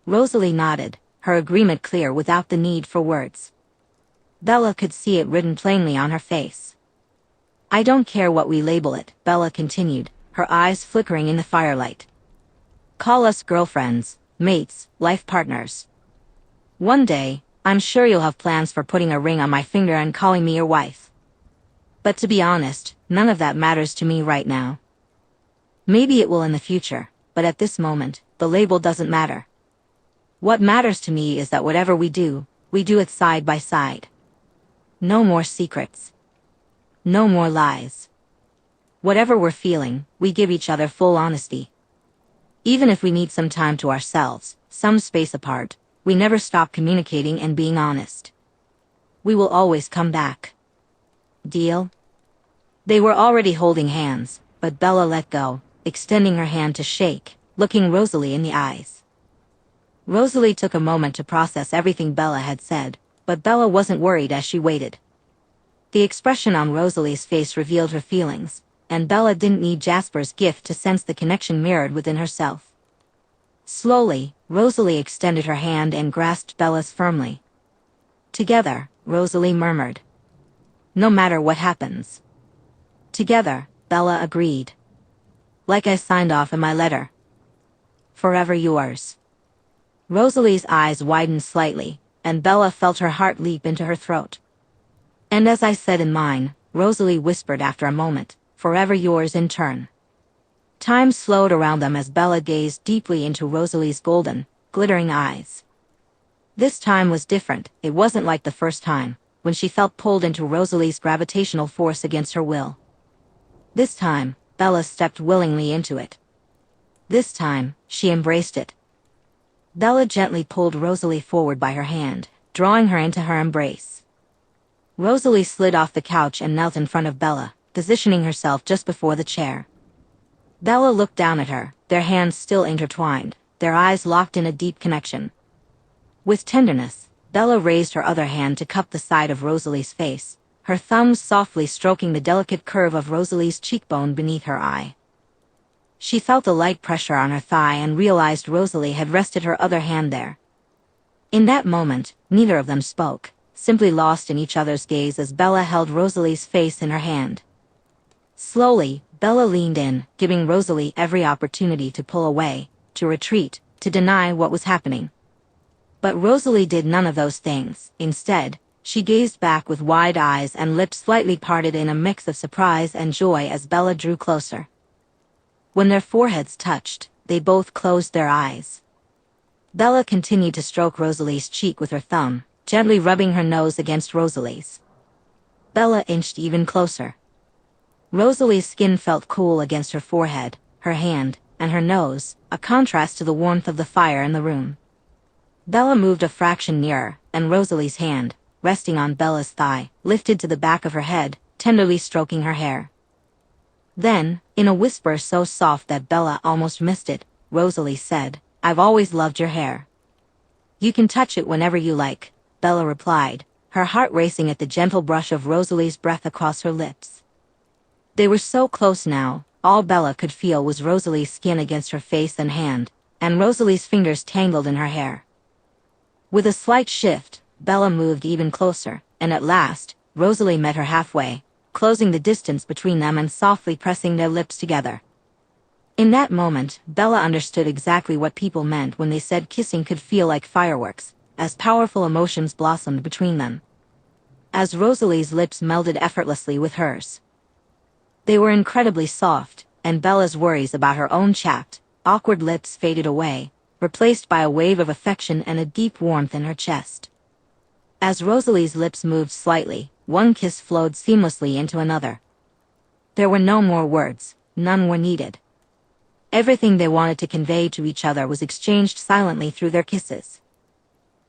Rosalie nodded, her agreement clear without the need for words. Bella could see it written plainly on her face. "I don't care what we label it," Bella continued, her eyes flickering in the firelight. "Call us girlfriends, mates, life partners. One day, I'm sure you'll have plans for putting a ring on my finger and calling me your wife. But to be honest, none of that matters to me right now. Maybe it will in the future, but at this moment, the label doesn't matter. What matters to me is that whatever we do it side by side. No more secrets. No more lies. Whatever we're feeling, we give each other full honesty. Even if we need some time to ourselves, some space apart, we never stop communicating and being honest. We will always come back. Deal?" They were already holding hands, but Bella let go, extending her hand to shake looking Rosalie in the eyes. Rosalie took a moment to process everything Bella had said, but Bella wasn't worried as she waited. The expression on Rosalie's face revealed her feelings, and Bella didn't need Jasper's gift to sense the connection mirrored within herself. Slowly, Rosalie extended her hand and grasped Bella's firmly. Together, Rosalie murmured. No matter what happens. Together, Bella agreed. Like I signed off in my letter. Forever yours. Rosalie's eyes widened slightly, and Bella felt her heart leap into her throat. And as I said in mine, Rosalie whispered after a moment, forever yours in turn. Time slowed around them as Bella gazed deeply into Rosalie's golden, glittering eyes. This time was different. It wasn't like the first time, when she felt pulled into Rosalie's gravitational force against her will. This time, Bella stepped willingly into it. This time, she embraced it. Bella gently pulled Rosalie forward by her hand, drawing her into her embrace. Rosalie slid off the couch and knelt in front of Bella, positioning herself just before the chair. Bella looked down at her, their hands still intertwined, their eyes locked in a deep connection. With tenderness, Bella raised her other hand to cup the side of Rosalie's face, her thumbs softly stroking the delicate curve of Rosalie's cheekbone beneath her eye. She felt a light pressure on her thigh and realized Rosalie had rested her other hand there. In that moment, neither of them spoke, simply lost in each other's gaze as Bella held Rosalie's face in her hand. Slowly, Bella leaned in, giving Rosalie every opportunity to pull away, to retreat, to deny what was happening. But Rosalie did none of those things. Instead, she gazed back with wide eyes and lips slightly parted in a mix of surprise and joy as Bella drew closer. When their foreheads touched, they both closed their eyes. Bella continued to stroke Rosalie's cheek with her thumb, gently rubbing her nose against Rosalie's. Bella inched even closer. Rosalie's skin felt cool against her forehead, her hand, and her nose, a contrast to the warmth of the fire in the room. Bella moved a fraction nearer, and Rosalie's hand, resting on Bella's thigh, lifted to the back of her head, tenderly stroking her hair. Then, in a whisper so soft that Bella almost missed it, Rosalie said, I've always loved your hair. You can touch it whenever you like, Bella replied, her heart racing at the gentle brush of Rosalie's breath across her lips. They were so close now, all Bella could feel was Rosalie's skin against her face and hand, and Rosalie's fingers tangled in her hair. With a slight shift, Bella moved even closer, and at last, Rosalie met her halfway, closing the distance between them and softly pressing their lips together. In that moment, Bella understood exactly what people meant when they said kissing could feel like fireworks, as powerful emotions blossomed between them. As Rosalie's lips melded effortlessly with hers. They were incredibly soft, and Bella's worries about her own chapped, awkward lips faded away, replaced by a wave of affection and a deep warmth in her chest. As Rosalie's lips moved slightly, one kiss flowed seamlessly into another. There were no more words, none were needed. Everything they wanted to convey to each other was exchanged silently through their kisses.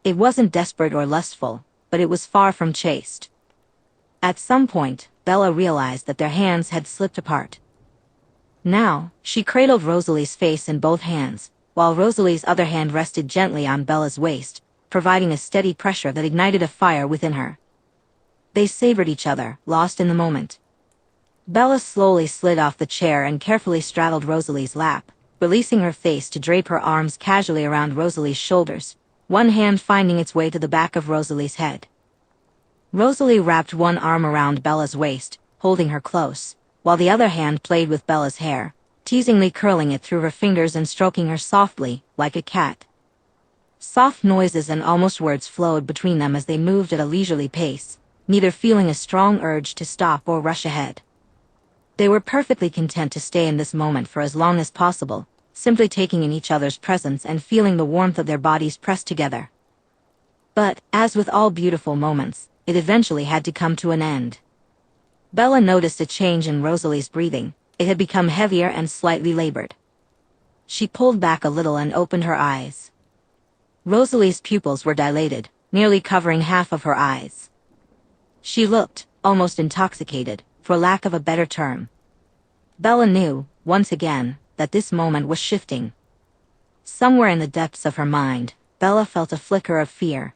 It wasn't desperate or lustful, but it was far from chaste. At some point, Bella realized that their hands had slipped apart. Now, she cradled Rosalie's face in both hands, while Rosalie's other hand rested gently on Bella's waist, providing a steady pressure that ignited a fire within her. They savored each other, lost in the moment. Bella slowly slid off the chair and carefully straddled Rosalie's lap, releasing her face to drape her arms casually around Rosalie's shoulders, one hand finding its way to the back of Rosalie's head. Rosalie wrapped one arm around Bella's waist, holding her close, while the other hand played with Bella's hair, teasingly curling it through her fingers and stroking her softly, like a cat. Soft noises and almost words flowed between them as they moved at a leisurely pace, neither feeling a strong urge to stop or rush ahead. They were perfectly content to stay in this moment for as long as possible, simply taking in each other's presence and feeling the warmth of their bodies pressed together. But, as with all beautiful moments, it eventually had to come to an end. Bella noticed a change in Rosalie's breathing. It had become heavier and slightly labored. She pulled back a little and opened her eyes. Rosalie's pupils were dilated, nearly covering half of her eyes. She looked, almost intoxicated, for lack of a better term. Bella knew, once again, that this moment was shifting. Somewhere in the depths of her mind, Bella felt a flicker of fear.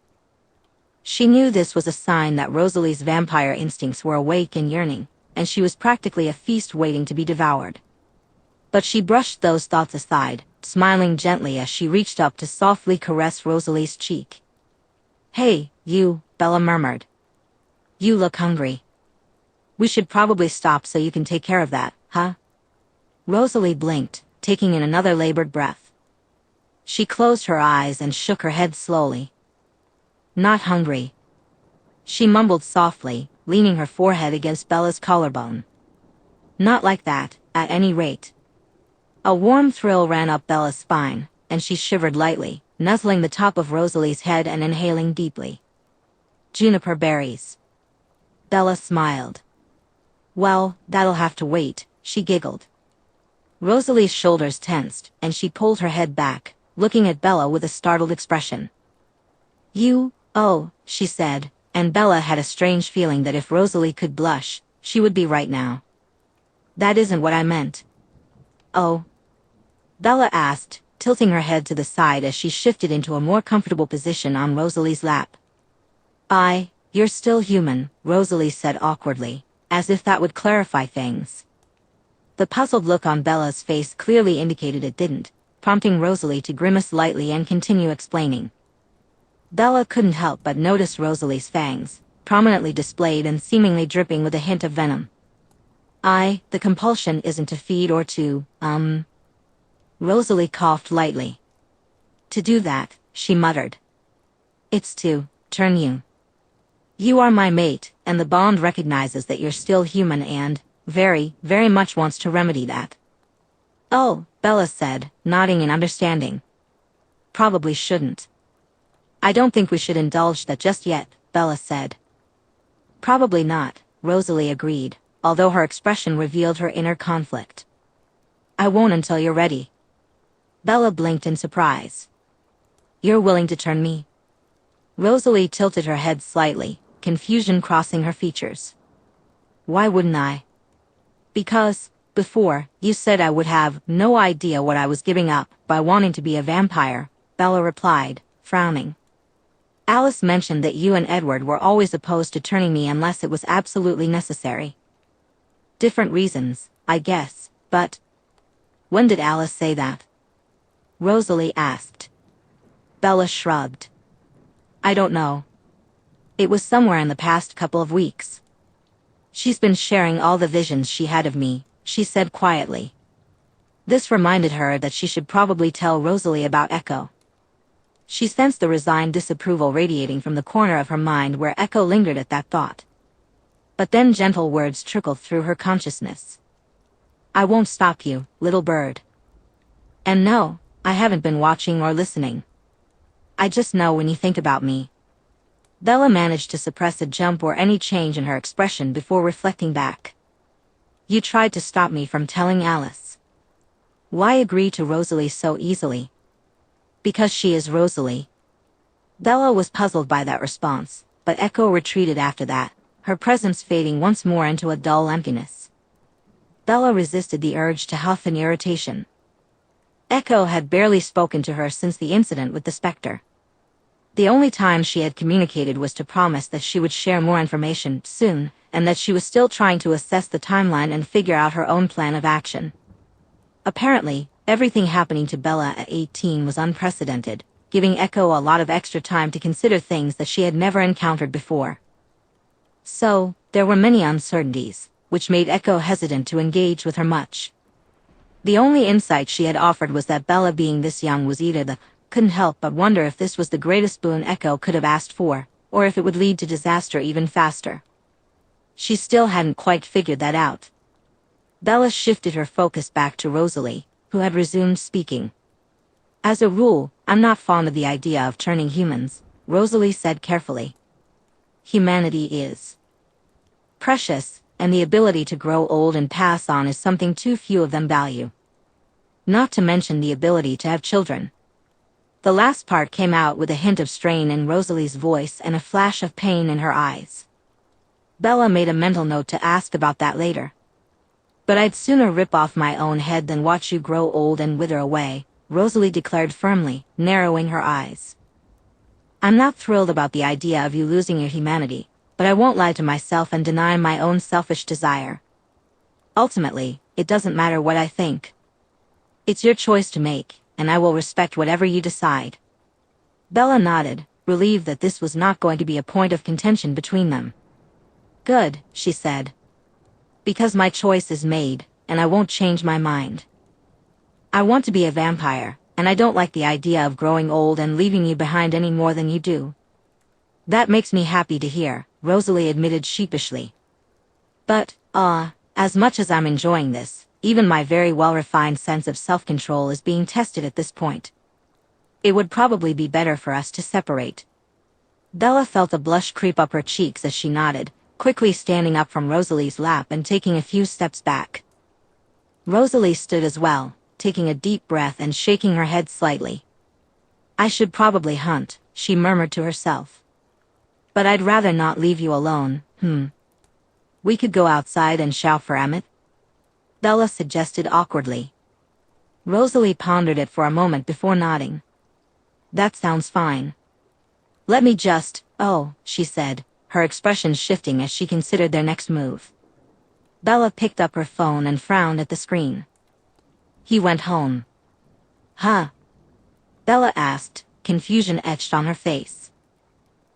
She knew this was a sign that Rosalie's vampire instincts were awake and yearning, and she was practically a feast waiting to be devoured. But she brushed those thoughts aside, smiling gently as she reached up to softly caress Rosalie's cheek. "Hey, you," Bella murmured. "You look hungry. We should probably stop so you can take care of that, huh?" Rosalie blinked, taking in another labored breath. She closed her eyes and shook her head slowly. "Not hungry," she mumbled softly, leaning her forehead against Bella's collarbone. "Not like that, at any rate." A warm thrill ran up Bella's spine, and she shivered lightly, nuzzling the top of Rosalie's head and inhaling deeply. "Juniper berries." Bella smiled. "Well, that'll have to wait," she giggled. Rosalie's shoulders tensed, and she pulled her head back, looking at Bella with a startled expression. Oh," she said, and Bella had a strange feeling that if Rosalie could blush, she would be right now. "That isn't what I meant." "Oh?" Bella asked, tilting her head to the side as she shifted into a more comfortable position on Rosalie's lap. You're still human," Rosalie said awkwardly, as if that would clarify things. The puzzled look on Bella's face clearly indicated it didn't, prompting Rosalie to grimace lightly and continue explaining. Bella couldn't help but notice Rosalie's fangs, prominently displayed and seemingly dripping with a hint of venom. The compulsion isn't to feed or to, Rosalie coughed lightly. "To do that," she muttered. "It's to turn you. You are my mate, and the bond recognizes that you're still human and, very, very much wants to remedy that." "Oh," Bella said, nodding in understanding. "Probably shouldn't." "I don't think we should indulge that just yet," Bella said. "Probably not," Rosalie agreed, although her expression revealed her inner conflict. "I won't until you're ready." Bella blinked in surprise. "You're willing to turn me?" Rosalie tilted her head slightly, confusion crossing her features. "Why wouldn't I?" "Because, before, you said I would have no idea what I was giving up by wanting to be a vampire," Bella replied, frowning. "Alice mentioned that you and Edward were always opposed to turning me unless it was absolutely necessary. Different reasons, I guess, but—" "When did Alice say that?" Rosalie asked. Bella shrugged. "I don't know. It was somewhere in the past couple of weeks. She's been sharing all the visions she had of me," she said quietly. This reminded her that she should probably tell Rosalie about Echo. She sensed the resigned disapproval radiating from the corner of her mind where Echo lingered at that thought. But then gentle words trickled through her consciousness. "I won't stop you, little bird. And no, I haven't been watching or listening. I just know when you think about me." Bella managed to suppress a jump or any change in her expression before reflecting back. "You tried to stop me from telling Alice." Why agree to Rosalie so easily? Because she is Rosalie. Bella was puzzled by that response, but Echo retreated after that, her presence fading once more into a dull emptiness. Bella resisted the urge to huff in irritation. Echo had barely spoken to her since the incident with the specter. The only time she had communicated was to promise that she would share more information soon, and that she was still trying to assess the timeline and figure out her own plan of action. Apparently, everything happening to Bella at 18 was unprecedented, giving Echo a lot of extra time to consider things that she had never encountered before. So, there were many uncertainties, which made Echo hesitant to engage with her much. The only insight she had offered was that Bella being this young was either couldn't help but wonder if this was the greatest boon Echo could have asked for, or if it would lead to disaster even faster. She still hadn't quite figured that out. Bella shifted her focus back to Rosalie, who had resumed speaking. "As a rule, I'm not fond of the idea of turning humans," Rosalie said carefully. "Humanity is precious, and the ability to grow old and pass on is something too few of them value. Not to mention the ability to have children." The last part came out with a hint of strain in Rosalie's voice and a flash of pain in her eyes. Bella made a mental note to ask about that later. "But I'd sooner rip off my own head than watch you grow old and wither away," Rosalie declared firmly, narrowing her eyes. I'm not thrilled about the idea of you losing your humanity, but I won't lie to myself and deny my own selfish desire. Ultimately, it doesn't matter what I think. It's your choice to make, and I will respect whatever you decide. Bella nodded, relieved that this was not going to be a point of contention between them. Good, she said. Because my choice is made, and I won't change my mind. I want to be a vampire, and I don't like the idea of growing old and leaving you behind any more than you do. That makes me happy to hear, Rosalie admitted sheepishly. But, as much as I'm enjoying this, even my very well-refined sense of self-control is being tested at this point. It would probably be better for us to separate. Bella felt a blush creep up her cheeks as she nodded, quickly standing up from Rosalie's lap and taking a few steps back. Rosalie stood as well, taking a deep breath and shaking her head slightly. I should probably hunt, she murmured to herself. But I'd rather not leave you alone, We could go outside and shout for Emmett? Bella suggested awkwardly. Rosalie pondered it for a moment before nodding. That sounds fine. Let me just, she said, her expression shifting as she considered their next move. Bella picked up her phone and frowned at the screen. He went home. Huh? Bella asked, confusion etched on her face.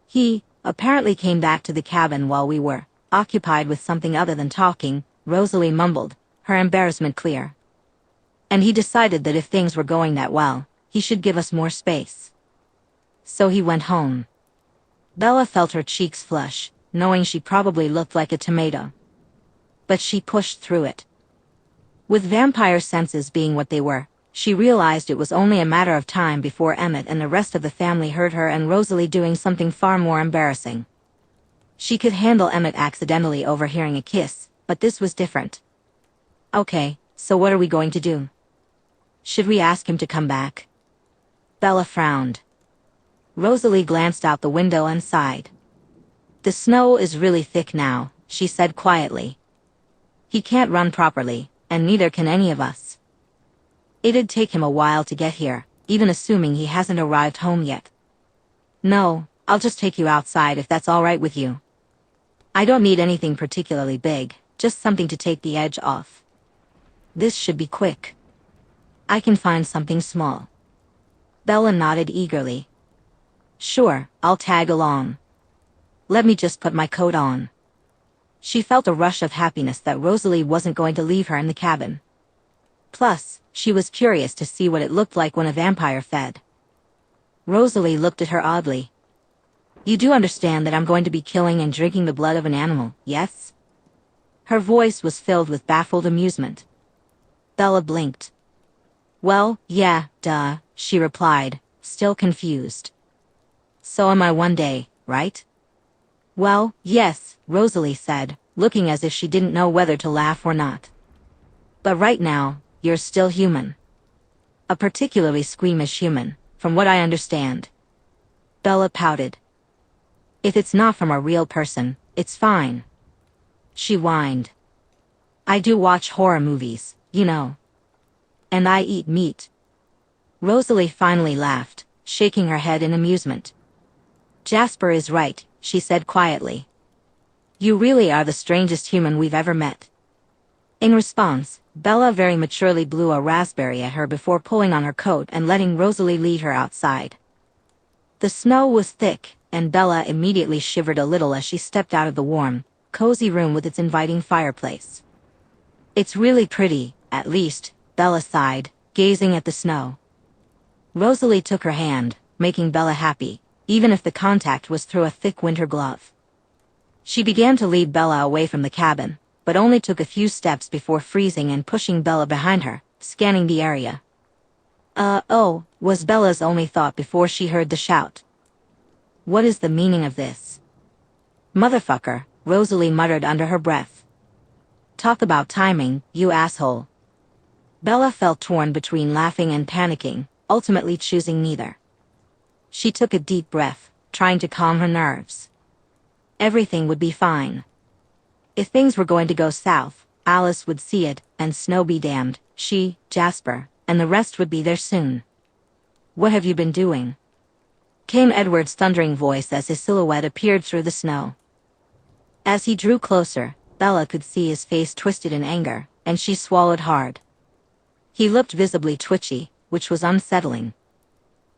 He, apparently came back to the cabin while we were occupied with something other than talking, Rosalie mumbled, her embarrassment clear. And he decided that if things were going that well, he should give us more space. So he went home. Bella felt her cheeks flush, knowing she probably looked like a tomato. But she pushed through it. With vampire senses being what they were, she realized it was only a matter of time before Emmett and the rest of the family heard her and Rosalie doing something far more embarrassing. She could handle Emmett accidentally overhearing a kiss, but this was different. Okay, so what are we going to do? Should we ask him to come back? Bella frowned. Rosalie glanced out the window and sighed. The snow is really thick now, she said quietly. He can't run properly, and neither can any of us. It'd take him a while to get here, even assuming he hasn't arrived home yet. No, I'll just take you outside if that's all right with you. I don't need anything particularly big, just something to take the edge off. This should be quick. I can find something small. Bella nodded eagerly. Sure, I'll tag along. Let me just put my coat on. She felt a rush of happiness that Rosalie wasn't going to leave her in the cabin. Plus, she was curious to see what it looked like when a vampire fed. Rosalie looked at her oddly. You do understand that I'm going to be killing and drinking the blood of an animal, yes? Her voice was filled with baffled amusement. Bella blinked. Well, yeah, duh, she replied, still confused. So am I one day, right? Well, yes, Rosalie said, looking as if she didn't know whether to laugh or not. But right now, you're still human. A particularly squeamish human, from what I understand. Bella pouted. If it's not from a real person, it's fine. She whined. I do watch horror movies, you know. And I eat meat. Rosalie finally laughed, shaking her head in amusement. Jasper is right, she said quietly. You really are the strangest human we've ever met. In response, Bella very maturely blew a raspberry at her before pulling on her coat and letting Rosalie lead her outside. The snow was thick, and Bella immediately shivered a little as she stepped out of the warm, cozy room with its inviting fireplace. It's really pretty, at least, Bella sighed, gazing at the snow. Rosalie took her hand, making Bella happy, even if the contact was through a thick winter glove. She began to lead Bella away from the cabin, but only took a few steps before freezing and pushing Bella behind her, scanning the area. Was Bella's only thought before she heard the shout. What is the meaning of this? Motherfucker, Rosalie muttered under her breath. Talk about timing, you asshole. Bella felt torn between laughing and panicking, ultimately choosing neither. She took a deep breath, trying to calm her nerves. Everything would be fine. If things were going to go south, Alice would see it, and snow be damned, she, Jasper, and the rest would be there soon. "What have you been doing?" came Edward's thundering voice as his silhouette appeared through the snow. As he drew closer, Bella could see his face twisted in anger, and she swallowed hard. He looked visibly twitchy, which was unsettling.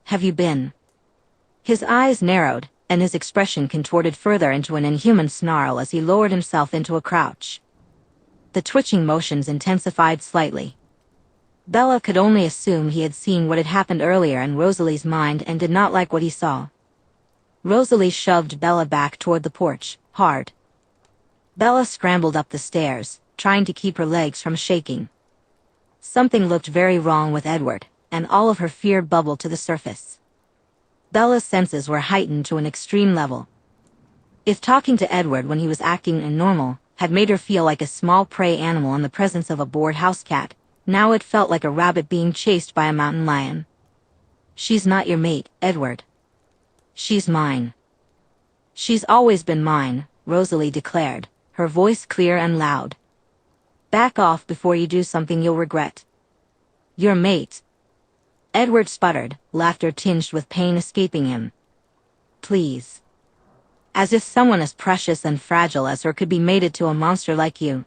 "Have you been?" His eyes narrowed, and his expression contorted further into an inhuman snarl as he lowered himself into a crouch. The twitching motions intensified slightly. Bella could only assume he had seen what had happened earlier in Rosalie's mind and did not like what he saw. Rosalie shoved Bella back toward the porch, hard. Bella scrambled up the stairs, trying to keep her legs from shaking. Something looked very wrong with Edward, and all of her fear bubbled to the surface. Bella's senses were heightened to an extreme level. If talking to Edward when he was acting normal had made her feel like a small prey animal in the presence of a bored house cat, now it felt like a rabbit being chased by a mountain lion. "She's not your mate, Edward. She's mine." "She's always been mine," Rosalie declared, her voice clear and loud. "Back off before you do something you'll regret." "Your mate?" Edward sputtered, laughter tinged with pain escaping him. "Please. As if someone as precious and fragile as her could be mated to a monster like you."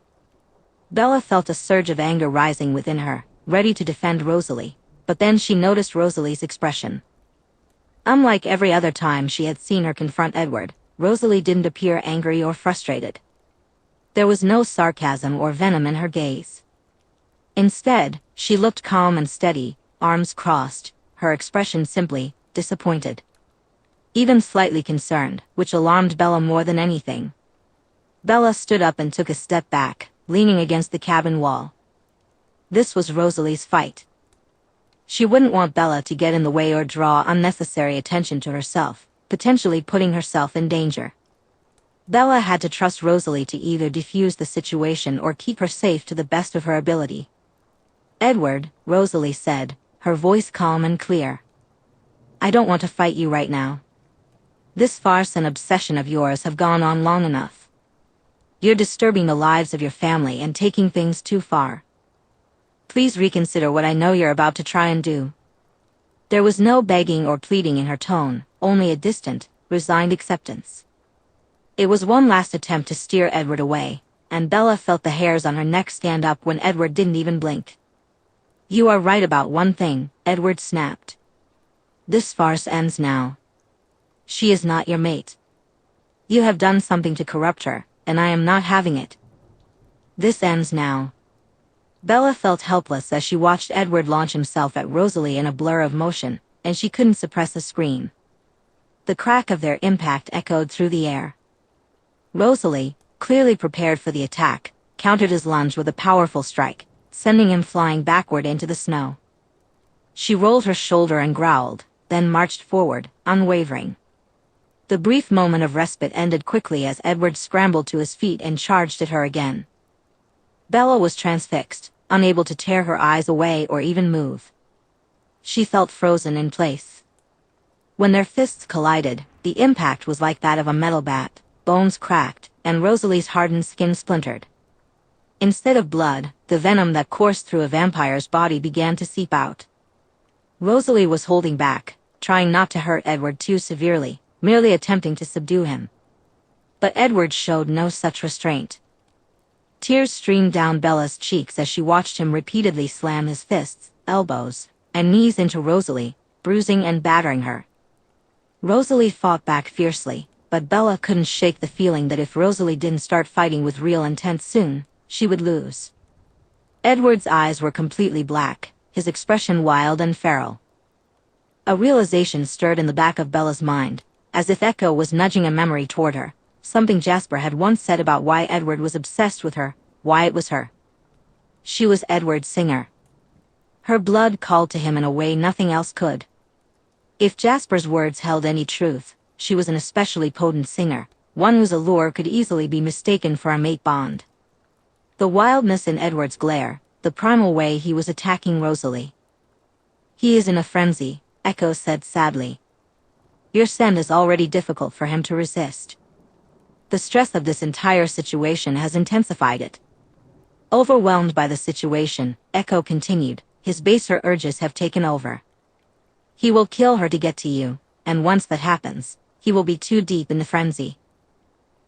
Bella felt a surge of anger rising within her, ready to defend Rosalie, but then she noticed Rosalie's expression. Unlike every other time she had seen her confront Edward, Rosalie didn't appear angry or frustrated. There was no sarcasm or venom in her gaze. Instead, she looked calm and steady, arms crossed, her expression simply disappointed. Even slightly concerned, which alarmed Bella more than anything. Bella stood up and took a step back, leaning against the cabin wall. This was Rosalie's fight. She wouldn't want Bella to get in the way or draw unnecessary attention to herself, potentially putting herself in danger. Bella had to trust Rosalie to either defuse the situation or keep her safe to the best of her ability. "Edward," Rosalie said, her voice calm and clear. "I don't want to fight you right now. This farce and obsession of yours have gone on long enough. You're disturbing the lives of your family and taking things too far. Please reconsider what I know you're about to try and do." There was no begging or pleading in her tone, only a distant, resigned acceptance. It was one last attempt to steer Edward away, and Bella felt the hairs on her neck stand up when Edward didn't even blink. "You are right about one thing," Edward snapped. "This farce ends now. She is not your mate. You have done something to corrupt her, and I am not having it. This ends now." Bella felt helpless as she watched Edward launch himself at Rosalie in a blur of motion, and she couldn't suppress a scream. The crack of their impact echoed through the air. Rosalie, clearly prepared for the attack, countered his lunge with a powerful strike, sending him flying backward into the snow. She rolled her shoulder and growled, then marched forward, unwavering. The brief moment of respite ended quickly as Edward scrambled to his feet and charged at her again. Bella was transfixed, unable to tear her eyes away or even move. She felt frozen in place. When their fists collided, the impact was like that of a metal bat, bones cracked, and Rosalie's hardened skin splintered. Instead of blood, the venom that coursed through a vampire's body began to seep out. Rosalie was holding back, trying not to hurt Edward too severely, merely attempting to subdue him. But Edward showed no such restraint. Tears streamed down Bella's cheeks as she watched him repeatedly slam his fists, elbows, and knees into Rosalie, bruising and battering her. Rosalie fought back fiercely, but Bella couldn't shake the feeling that if Rosalie didn't start fighting with real intent soon, she would lose. Edward's eyes were completely black, his expression wild and feral. A realization stirred in the back of Bella's mind, as if Echo was nudging a memory toward her, something Jasper had once said about why Edward was obsessed with her, why it was her. She was Edward's singer. Her blood called to him in a way nothing else could. If Jasper's words held any truth, she was an especially potent singer, one whose allure could easily be mistaken for a mate bond. The wildness in Edward's glare, the primal way he was attacking Rosalie. "He is in a frenzy," Echo said sadly. "Your scent is already difficult for him to resist. The stress of this entire situation has intensified it." Overwhelmed by the situation, Echo continued, his baser urges have taken over. He will kill her to get to you, and once that happens, he will be too deep in the frenzy.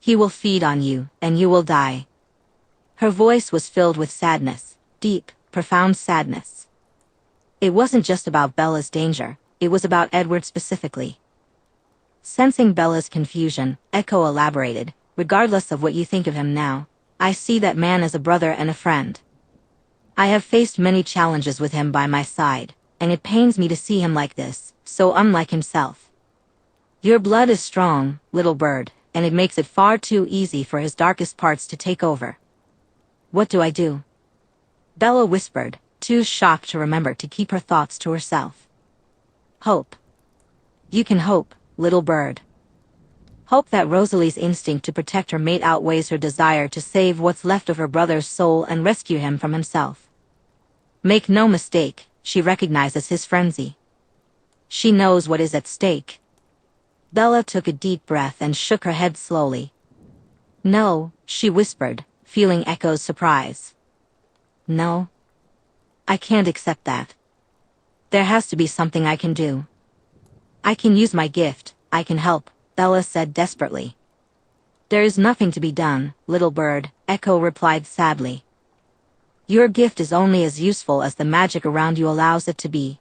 He will feed on you, and you will die. Her voice was filled with sadness, deep, profound sadness. It wasn't just about Bella's danger, it was about Edward specifically. Sensing Bella's confusion, Echo elaborated, "Regardless of what you think of him now, I see that man as a brother and a friend. I have faced many challenges with him by my side, and it pains me to see him like this, so unlike himself. Your blood is strong, little bird, and it makes it far too easy for his darkest parts to take over." "What do I do?" Bella whispered, too shocked to remember to keep her thoughts to herself. "Hope. You can hope, little bird. Hope that Rosalie's instinct to protect her mate outweighs her desire to save what's left of her brother's soul and rescue him from himself. Make no mistake, she recognizes his frenzy. She knows what is at stake." Bella took a deep breath and shook her head slowly. "No," she whispered, feeling Echo's surprise. "No. I can't accept that. There has to be something I can do. I can use my gift, I can help," Bella said desperately. "There is nothing to be done, little bird," Echo replied sadly. "Your gift is only as useful as the magic around you allows it to be.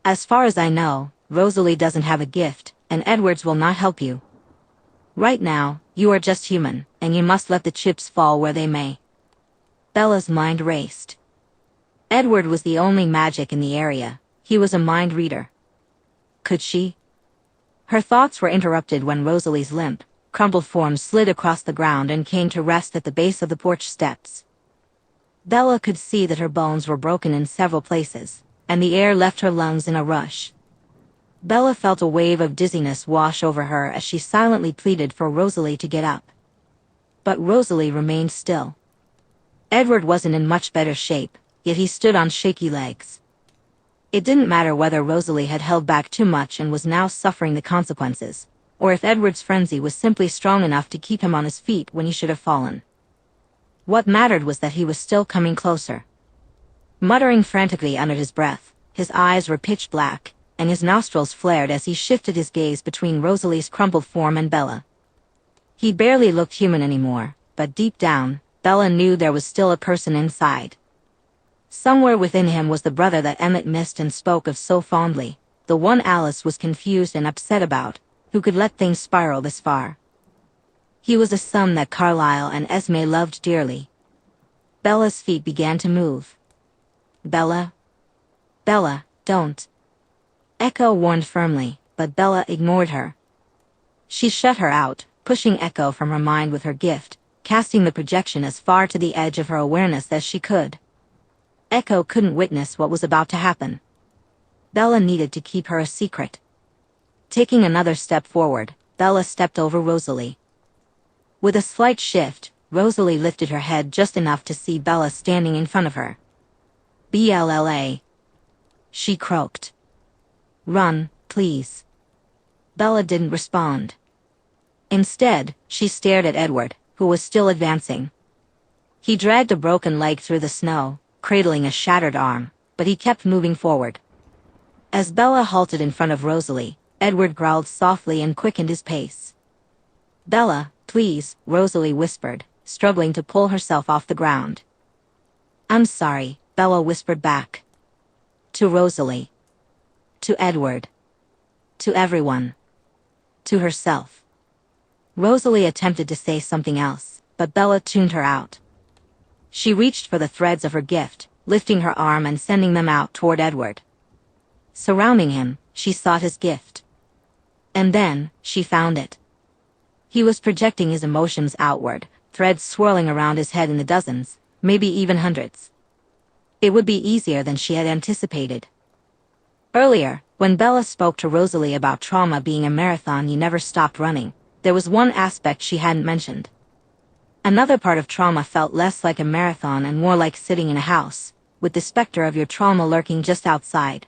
As far as I know, Rosalie doesn't have a gift, and Edwards will not help you. Right now, you are just human, and you must let the chips fall where they may." Bella's mind raced. Edward was the only magic in the area, he was a mind reader. Could she? Her thoughts were interrupted when Rosalie's limp, crumpled form slid across the ground and came to rest at the base of the porch steps. Bella could see that her bones were broken in several places, and the air left her lungs in a rush. Bella felt a wave of dizziness wash over her as she silently pleaded for Rosalie to get up. But Rosalie remained still. Edward wasn't in much better shape, yet he stood on shaky legs. It didn't matter whether Rosalie had held back too much and was now suffering the consequences, or if Edward's frenzy was simply strong enough to keep him on his feet when he should have fallen. What mattered was that he was still coming closer. Muttering frantically under his breath, his eyes were pitch black, and his nostrils flared as he shifted his gaze between Rosalie's crumpled form and Bella. He barely looked human anymore, but deep down, Bella knew there was still a person inside. Somewhere within him was the brother that Emmett missed and spoke of so fondly, the one Alice was confused and upset about, who could let things spiral this far. He was a son that Carlyle and Esme loved dearly. Bella's feet began to move. "Bella? Bella, don't." Echo warned firmly, but Bella ignored her. She shut her out, pushing Echo from her mind with her gift, casting the projection as far to the edge of her awareness as she could. Echo couldn't witness what was about to happen. Bella needed to keep her a secret. Taking another step forward, Bella stepped over Rosalie. With a slight shift, Rosalie lifted her head just enough to see Bella standing in front of her. "Bella," she croaked. "Run, please." Bella didn't respond. Instead, she stared at Edward, who was still advancing. He dragged a broken leg through the snow, cradling a shattered arm, but he kept moving forward. As Bella halted in front of Rosalie, Edward growled softly and quickened his pace. "Bella, please," Rosalie whispered, struggling to pull herself off the ground. "I'm sorry," Bella whispered back. To Rosalie. To Edward. To everyone. To herself. Rosalie attempted to say something else, but Bella tuned her out. She reached for the threads of her gift, lifting her arm and sending them out toward Edward. Surrounding him, she sought his gift. And then, she found it. He was projecting his emotions outward, threads swirling around his head in the dozens, maybe even hundreds. It would be easier than she had anticipated. Earlier, when Bella spoke to Rosalie about trauma being a marathon you never stopped running, there was one aspect she hadn't mentioned. Another part of trauma felt less like a marathon and more like sitting in a house, with the specter of your trauma lurking just outside.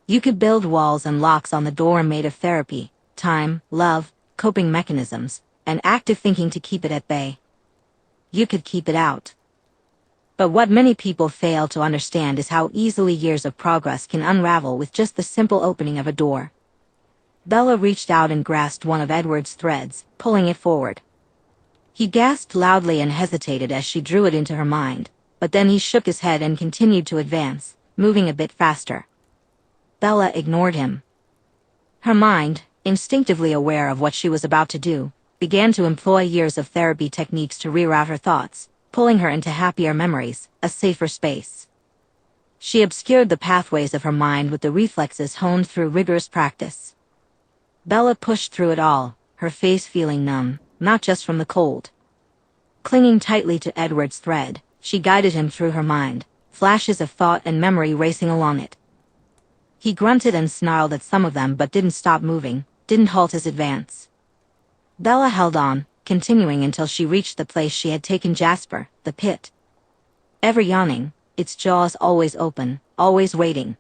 You could build walls and locks on the door made of therapy, time, love, coping mechanisms, and active thinking to keep it at bay. You could keep it out. But what many people fail to understand is how easily years of progress can unravel with just the simple opening of a door. Bella reached out and grasped one of Edward's threads, pulling it forward. He gasped loudly and hesitated as she drew it into her mind, but then he shook his head and continued to advance, moving a bit faster. Bella ignored him. Her mind, instinctively aware of what she was about to do, began to employ years of therapy techniques to reroute her thoughts, pulling her into happier memories, a safer space. She obscured the pathways of her mind with the reflexes honed through rigorous practice. Bella pushed through it all, her face feeling numb, not just from the cold. Clinging tightly to Edward's thread, she guided him through her mind, flashes of thought and memory racing along it. He grunted and snarled at some of them but didn't stop moving, didn't halt his advance. Bella held on, continuing until she reached the place she had taken Jasper, the pit. Ever yawning, its jaws always open, always waiting.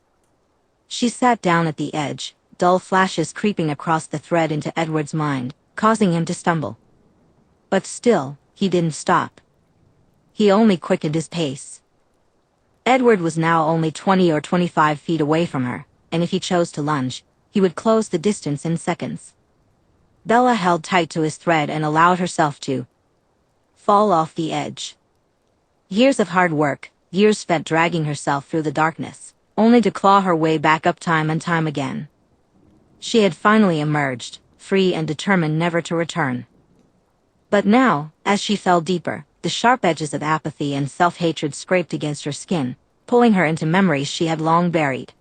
She sat down at the edge, dull flashes creeping across the thread into Edward's mind, causing him to stumble. But still, he didn't stop. He only quickened his pace. Edward was now only 20 or 25 feet away from her, and if he chose to lunge, he would close the distance in seconds. Bella held tight to his thread and allowed herself to fall off the edge. Years of hard work, years spent dragging herself through the darkness, only to claw her way back up time and time again. She had finally emerged, free and determined never to return. But now, as she fell deeper, the sharp edges of apathy and self-hatred scraped against her skin, pulling her into memories she had long buried.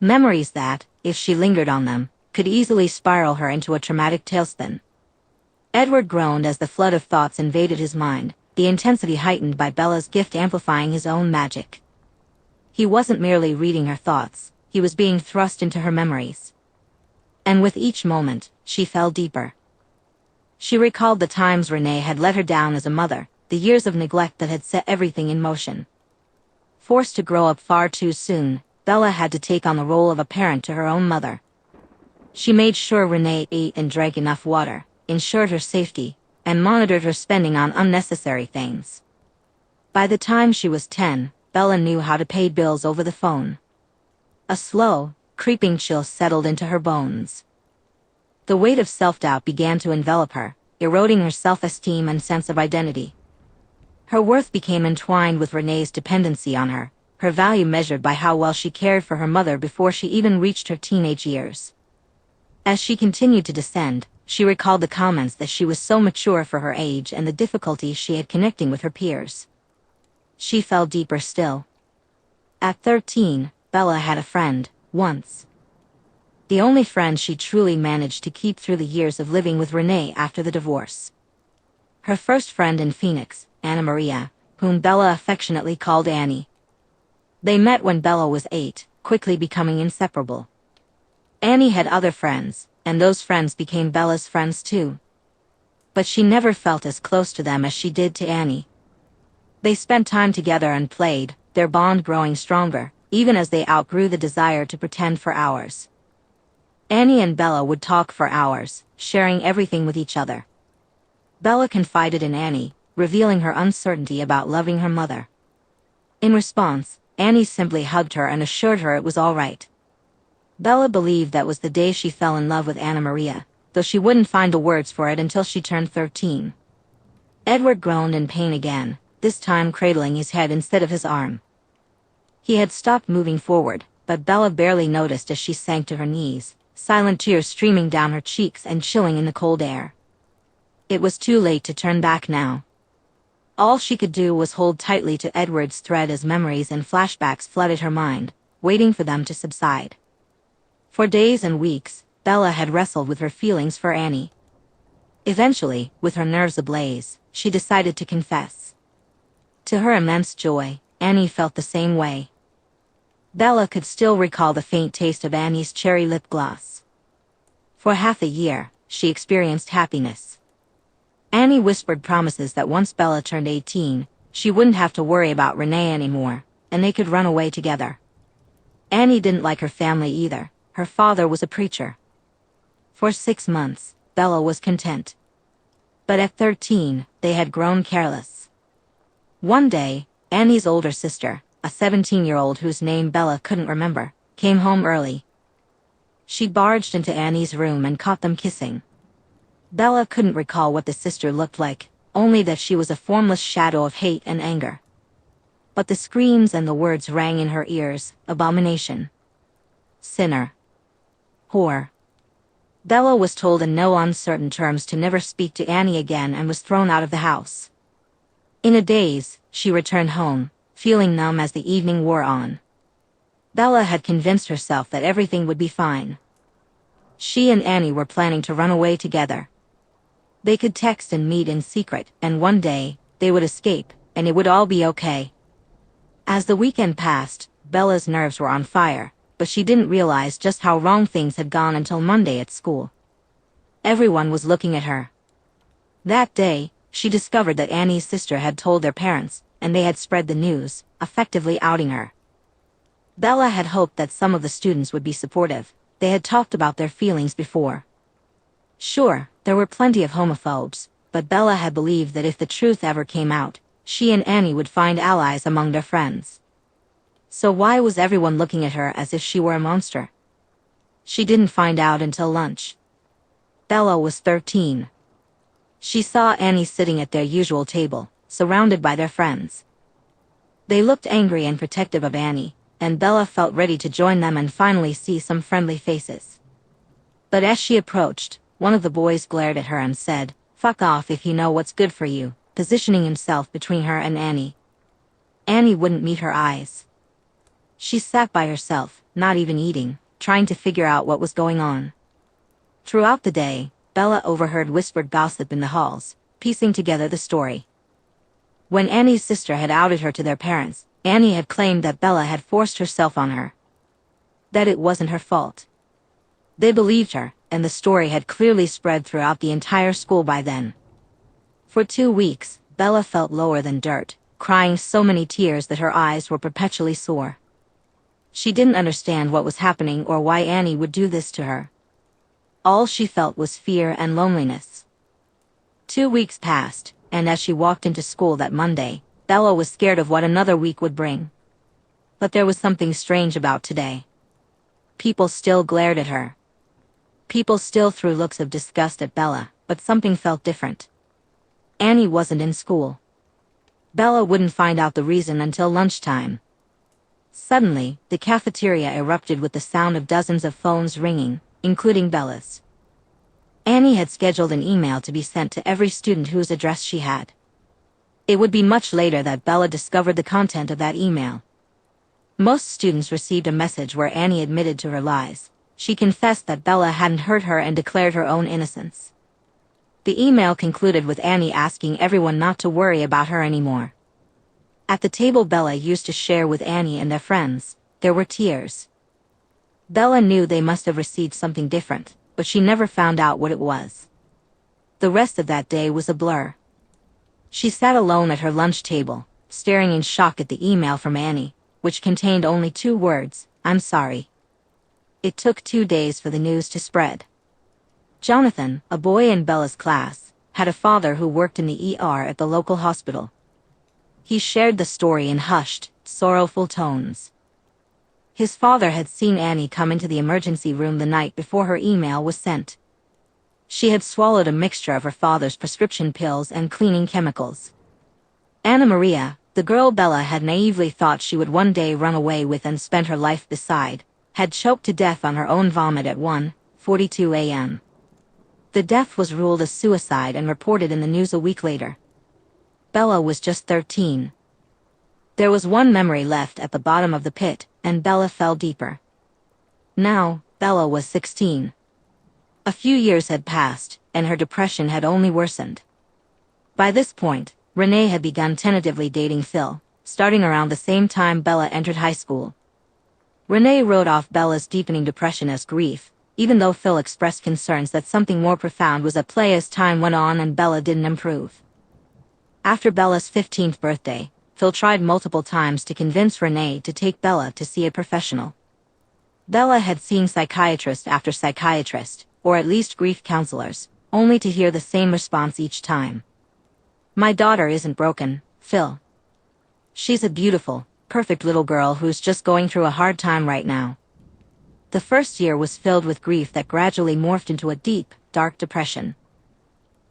Memories that, if she lingered on them, could easily spiral her into a traumatic tailspin. Edward groaned as the flood of thoughts invaded his mind, the intensity heightened by Bella's gift amplifying his own magic. He wasn't merely reading her thoughts, he was being thrust into her memories. And with each moment, she fell deeper. She recalled the times Renee had let her down as a mother, the years of neglect that had set everything in motion. Forced to grow up far too soon, Bella had to take on the role of a parent to her own mother. She made sure Renee ate and drank enough water, ensured her safety, and monitored her spending on unnecessary things. By the time she was 10, Bella knew how to pay bills over the phone. A slow, creeping chill settled into her bones. The weight of self-doubt began to envelop her, eroding her self-esteem and sense of identity. Her worth became entwined with Renee's dependency on her, her value measured by how well she cared for her mother before she even reached her teenage years. As she continued to descend, she recalled the comments that she was so mature for her age and the difficulty she had connecting with her peers. She fell deeper still. At 13, Bella had a friend, once. The only friend she truly managed to keep through the years of living with Renee after the divorce. Her first friend in Phoenix, Anna Maria, whom Bella affectionately called Annie. They met when Bella was 8, quickly becoming inseparable. Annie had other friends, and those friends became Bella's friends too. But she never felt as close to them as she did to Annie. They spent time together and played, their bond growing stronger, even as they outgrew the desire to pretend for hours. Annie and Bella would talk for hours, sharing everything with each other. Bella confided in Annie, revealing her uncertainty about loving her mother. In response, Annie simply hugged her and assured her it was all right. Bella believed that was the day she fell in love with Anna Maria, though she wouldn't find the words for it until she turned 13. Edward groaned in pain again, this time cradling his head instead of his arm. He had stopped moving forward, but Bella barely noticed as she sank to her knees, silent tears streaming down her cheeks and chilling in the cold air. It was too late to turn back now. All she could do was hold tightly to Edward's thread as memories and flashbacks flooded her mind, waiting for them to subside. For days and weeks, Bella had wrestled with her feelings for Annie. Eventually, with her nerves ablaze, she decided to confess. To her immense joy, Annie felt the same way. Bella could still recall the faint taste of Annie's cherry lip gloss. For half a year, she experienced happiness. Annie whispered promises that once Bella turned 18, she wouldn't have to worry about Renee anymore, and they could run away together. Annie didn't like her family either. Her father was a preacher. For 6 months, Bella was content. But at 13, they had grown careless. One day, Annie's older sister, a 17-year-old whose name Bella couldn't remember, came home early. She barged into Annie's room and caught them kissing. Bella couldn't recall what the sister looked like, only that she was a formless shadow of hate and anger. But the screams and the words rang in her ears: abomination, sinner, whore. Bella was told in no uncertain terms to never speak to Annie again and was thrown out of the house. In a daze, she returned home, feeling numb as the evening wore on. Bella had convinced herself that everything would be fine. She and Annie were planning to run away together. They could text and meet in secret, and one day, they would escape, and it would all be okay. As the weekend passed, Bella's nerves were on fire, but she didn't realize just how wrong things had gone until Monday at school. Everyone was looking at her. That day, she discovered that Annie's sister had told their parents, and they had spread the news, effectively outing her. Bella had hoped that some of the students would be supportive. They had talked about their feelings before. Sure, there were plenty of homophobes, but Bella had believed that if the truth ever came out, she and Annie would find allies among their friends. So why was everyone looking at her as if she were a monster? She didn't find out until lunch. Bella was 13. She saw Annie sitting at their usual table, surrounded by their friends. They looked angry and protective of Annie, and Bella felt ready to join them and finally see some friendly faces. But as she approached, one of the boys glared at her and said, "Fuck off if you know what's good for you," positioning himself between her and Annie. Annie wouldn't meet her eyes. She sat by herself, not even eating, trying to figure out what was going on. Throughout the day, Bella overheard whispered gossip in the halls, piecing together the story. When Annie's sister had outed her to their parents, Annie had claimed that Bella had forced herself on her. That it wasn't her fault. They believed her, and the story had clearly spread throughout the entire school by then. For 2 weeks, Bella felt lower than dirt, crying so many tears that her eyes were perpetually sore. She didn't understand what was happening or why Annie would do this to her. All she felt was fear and loneliness. 2 weeks passed, and as she walked into school that Monday, Bella was scared of what another week would bring. But there was something strange about today. People still glared at her. People still threw looks of disgust at Bella, but something felt different. Annie wasn't in school. Bella wouldn't find out the reason until lunchtime. Suddenly, the cafeteria erupted with the sound of dozens of phones ringing, including Bella's. Annie had scheduled an email to be sent to every student whose address she had. It would be much later that Bella discovered the content of that email. Most students received a message where Annie admitted to her lies. She confessed that Bella hadn't hurt her and declared her own innocence. The email concluded with Annie asking everyone not to worry about her anymore. At the table Bella used to share with Annie and their friends, there were tears. Bella knew they must have received something different, but she never found out what it was. The rest of that day was a blur. She sat alone at her lunch table, staring in shock at the email from Annie, which contained only 2 words: "I'm sorry." It took 2 days for the news to spread. Jonathan, a boy in Bella's class, had a father who worked in the ER at the local hospital. He shared the story in hushed, sorrowful tones. His father had seen Annie come into the emergency room the night before her email was sent. She had swallowed a mixture of her father's prescription pills and cleaning chemicals. Anna Maria, the girl Bella had naively thought she would one day run away with and spend her life beside, had choked to death on her own vomit at 1:42 a.m. The death was ruled a suicide and reported in the news a week later. Bella was just 13. There was one memory left at the bottom of the pit, and Bella fell deeper. Now, Bella was 16. A few years had passed, and her depression had only worsened. By this point, Renee had begun tentatively dating Phil, starting around the same time Bella entered high school. Renee wrote off Bella's deepening depression as grief, even though Phil expressed concerns that something more profound was at play as time went on and Bella didn't improve. After Bella's 15th birthday, Phil tried multiple times to convince Renee to take Bella to see a professional. Bella had seen psychiatrist after psychiatrist, or at least grief counselors, only to hear the same response each time. "My daughter isn't broken, Phil. She's a beautiful, perfect little girl who's just going through a hard time right now. The first year was filled with grief that gradually morphed into a deep, dark depression.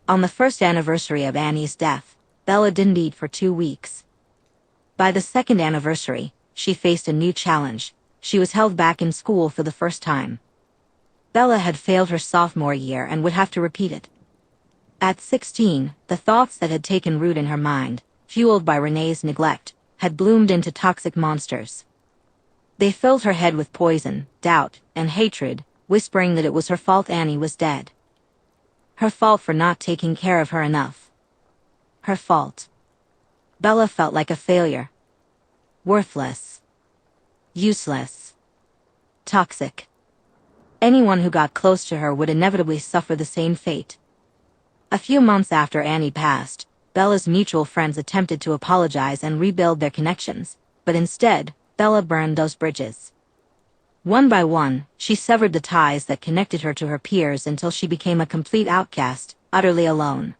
On the first anniversary of Annie's death, Bella didn't eat for 2 weeks. By the second anniversary, she faced a new challenge. She was held back in school for the first time. Bella had failed her sophomore year and would have to repeat it. At 16, the thoughts that had taken root in her mind, fueled by Renee's neglect, had bloomed into toxic monsters. They filled her head with poison, doubt, and hatred, whispering that it was her fault Annie was dead. Her fault for not taking care of her enough. Her fault. Bella felt like a failure. Worthless. Useless. Toxic. Anyone who got close to her would inevitably suffer the same fate. A few months after Annie passed, Bella's mutual friends attempted to apologize and rebuild their connections, but instead, Bella burned those bridges. One by one, she severed the ties that connected her to her peers until she became a complete outcast, utterly alone.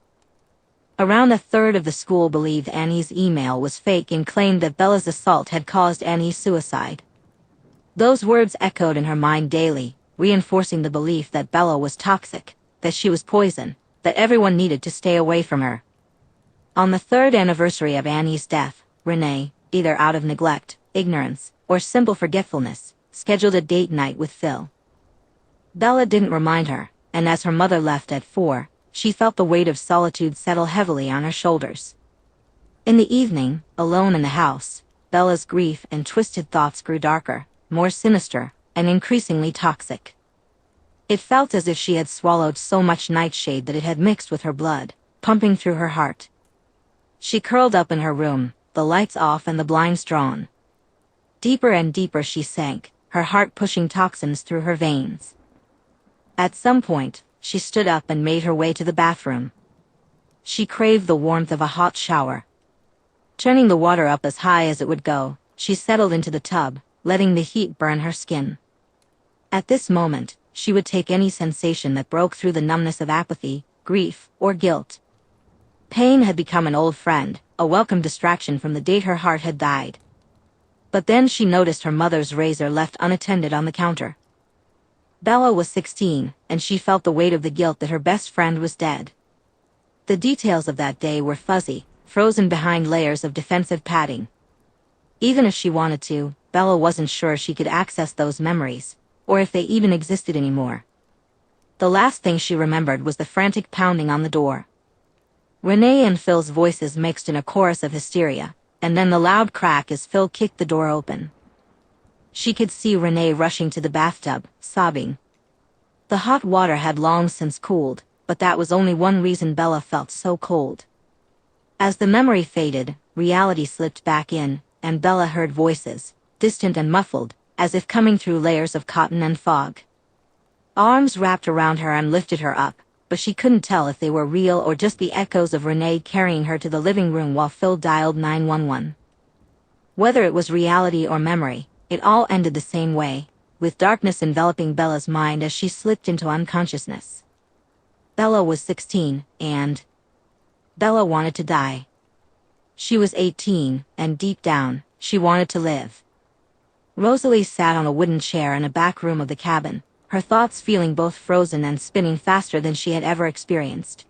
Around a third of the school believed Annie's email was fake and claimed that Bella's assault had caused Annie's suicide. Those words echoed in her mind daily, reinforcing the belief that Bella was toxic, that she was poison, that everyone needed to stay away from her. On the third anniversary of Annie's death, Renee, either out of neglect, ignorance, or simple forgetfulness, scheduled a date night with Phil. Bella didn't remind her, and as her mother left at 4, she felt the weight of solitude settle heavily on her shoulders. In the evening, alone in the house, Bella's grief and twisted thoughts grew darker, more sinister, and increasingly toxic. It felt as if she had swallowed so much nightshade that it had mixed with her blood, pumping through her heart. She curled up in her room, the lights off and the blinds drawn. Deeper and deeper she sank, her heart pushing toxins through her veins. At some point, she stood up and made her way to the bathroom. She craved the warmth of a hot shower. Turning the water up as high as it would go, she settled into the tub, letting the heat burn her skin. At this moment, she would take any sensation that broke through the numbness of apathy, grief, or guilt. Pain had become an old friend, a welcome distraction from the date her heart had died. But then she noticed her mother's razor left unattended on the counter. Bella was 16, and she felt the weight of the guilt that her best friend was dead. The details of that day were fuzzy, frozen behind layers of defensive padding. Even if she wanted to, Bella wasn't sure she could access those memories, or if they even existed anymore. The last thing she remembered was the frantic pounding on the door. Renee and Phil's voices mixed in a chorus of hysteria, and then the loud crack as Phil kicked the door open. She could see Renee rushing to the bathtub, sobbing. The hot water had long since cooled, but that was only one reason Bella felt so cold. As the memory faded, reality slipped back in, and Bella heard voices, distant and muffled, as if coming through layers of cotton and fog. Arms wrapped around her and lifted her up, but she couldn't tell if they were real or just the echoes of Renee carrying her to the living room while Phil dialed 911. Whether it was reality or memory, it all ended the same way, with darkness enveloping Bella's mind as she slipped into unconsciousness. Bella was 16, and Bella wanted to die. She was 18, and deep down, she wanted to live. Rosalie sat on a wooden chair in a back room of the cabin, her thoughts feeling both frozen and spinning faster than she had ever experienced.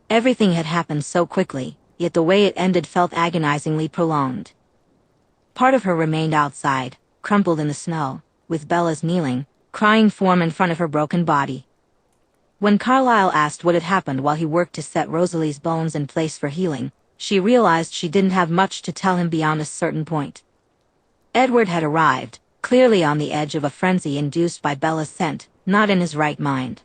Everything had happened so quickly, yet the way it ended felt agonizingly prolonged. Part of her remained outside, crumpled in the snow, with Bella's kneeling, crying form in front of her broken body. When Carlyle asked what had happened while he worked to set Rosalie's bones in place for healing, she realized she didn't have much to tell him beyond a certain point. Edward had arrived, clearly on the edge of a frenzy induced by Bella's scent, not in his right mind.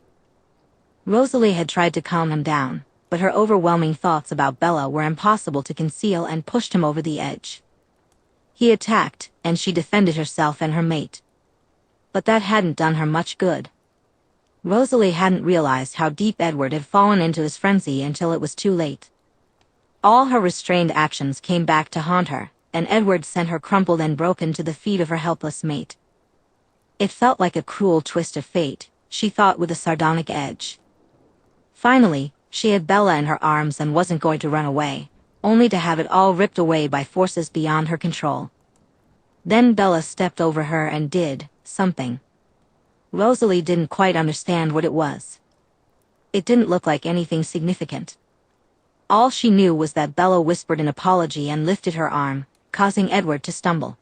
Rosalie had tried to calm him down, but her overwhelming thoughts about Bella were impossible to conceal and pushed him over the edge. He attacked, and she defended herself and her mate. But that hadn't done her much good. Rosalie hadn't realized how deep Edward had fallen into his frenzy until it was too late. All her restrained actions came back to haunt her, and Edward sent her crumpled and broken to the feet of her helpless mate. It felt like a cruel twist of fate, she thought with a sardonic edge. Finally, she had Bella in her arms and wasn't going to run away, only to have it all ripped away by forces beyond her control. Then Bella stepped over her and did something. Rosalie didn't quite understand what it was. It didn't look like anything significant. All she knew was that Bella whispered an apology and lifted her arm, causing Edward to stumble.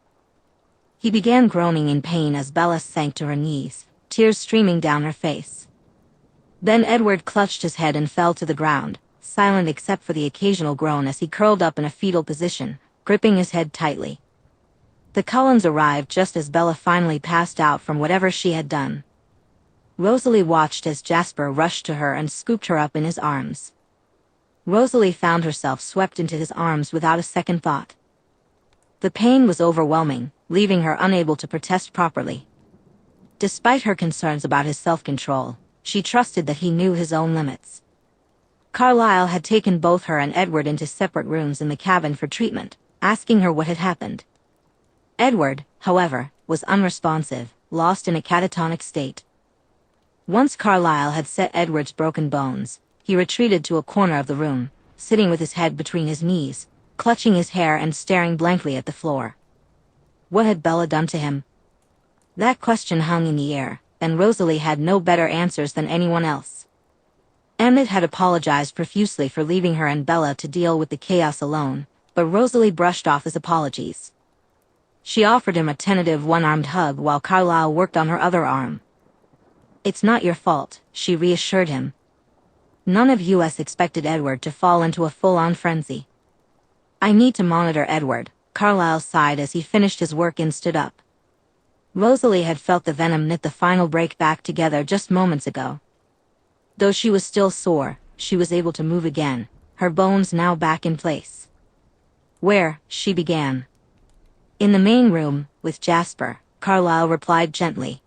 He began groaning in pain as Bella sank to her knees, tears streaming down her face. Then Edward clutched his head and fell to the ground, silent except for the occasional groan as he curled up in a fetal position, gripping his head tightly. The Cullens arrived just as Bella finally passed out from whatever she had done. Rosalie watched as Jasper rushed to her and scooped her up in his arms. Rosalie found herself swept into his arms without a second thought. The pain was overwhelming, leaving her unable to protest properly. Despite her concerns about his self-control, she trusted that he knew his own limits. Carlyle had taken both her and Edward into separate rooms in the cabin for treatment, asking her what had happened. Edward, however, was unresponsive, lost in a catatonic state. Once Carlyle had set Edward's broken bones, he retreated to a corner of the room, sitting with his head between his knees, clutching his hair and staring blankly at the floor. What had Bella done to him? That question hung in the air, and Rosalie had no better answers than anyone else. Emmett had apologized profusely for leaving her and Bella to deal with the chaos alone, but Rosalie brushed off his apologies. She offered him a tentative one-armed hug while Carlyle worked on her other arm. "It's not your fault," she reassured him. "None of us expected Edward to fall into a full-on frenzy." "I need to monitor Edward," Carlyle sighed as he finished his work and stood up. Rosalie had felt the venom knit the final break back together just moments ago. Though she was still sore, she was able to move again, her bones now back in place. "Where?" she began. "In the main room, with Jasper," Carlyle replied gently.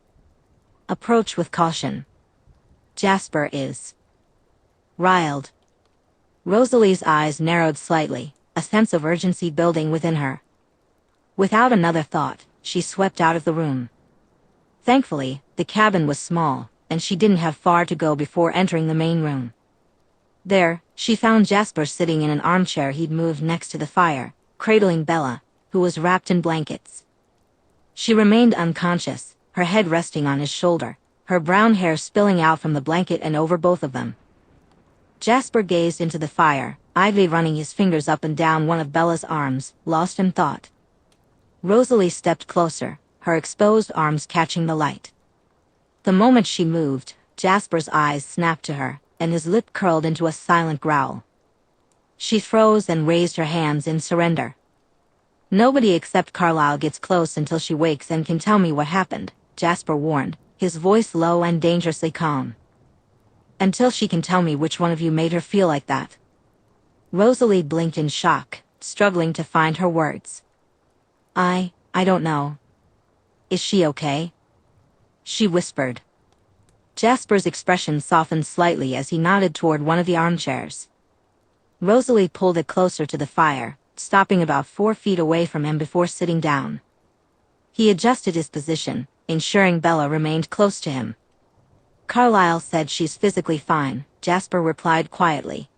"Approach with caution. Jasper is riled." Rosalie's eyes narrowed slightly, a sense of urgency building within her. Without another thought, she swept out of the room. Thankfully, the cabin was small, and she didn't have far to go before entering the main room. There, she found Jasper sitting in an armchair he'd moved next to the fire, cradling Bella, who was wrapped in blankets. She remained unconscious, her head resting on his shoulder, her brown hair spilling out from the blanket and over both of them. Jasper gazed into the fire, idly running his fingers up and down one of Bella's arms, lost in thought. Rosalie stepped closer, her exposed arms catching the light. The moment she moved, Jasper's eyes snapped to her, and his lip curled into a silent growl. She froze and raised her hands in surrender. "Nobody except Carlyle gets close until she wakes and can tell me what happened," Jasper warned, his voice low and dangerously calm. "Until she can tell me which one of you made her feel like that." Rosalie blinked in shock, struggling to find her words. I don't know. Is she okay?" she whispered. Jasper's expression softened slightly as he nodded toward one of the armchairs. Rosalie pulled it closer to the fire, stopping about 4 feet away from him before sitting down. He adjusted his position, ensuring Bella remained close to him. "Carlyle said she's physically fine," Jasper replied quietly.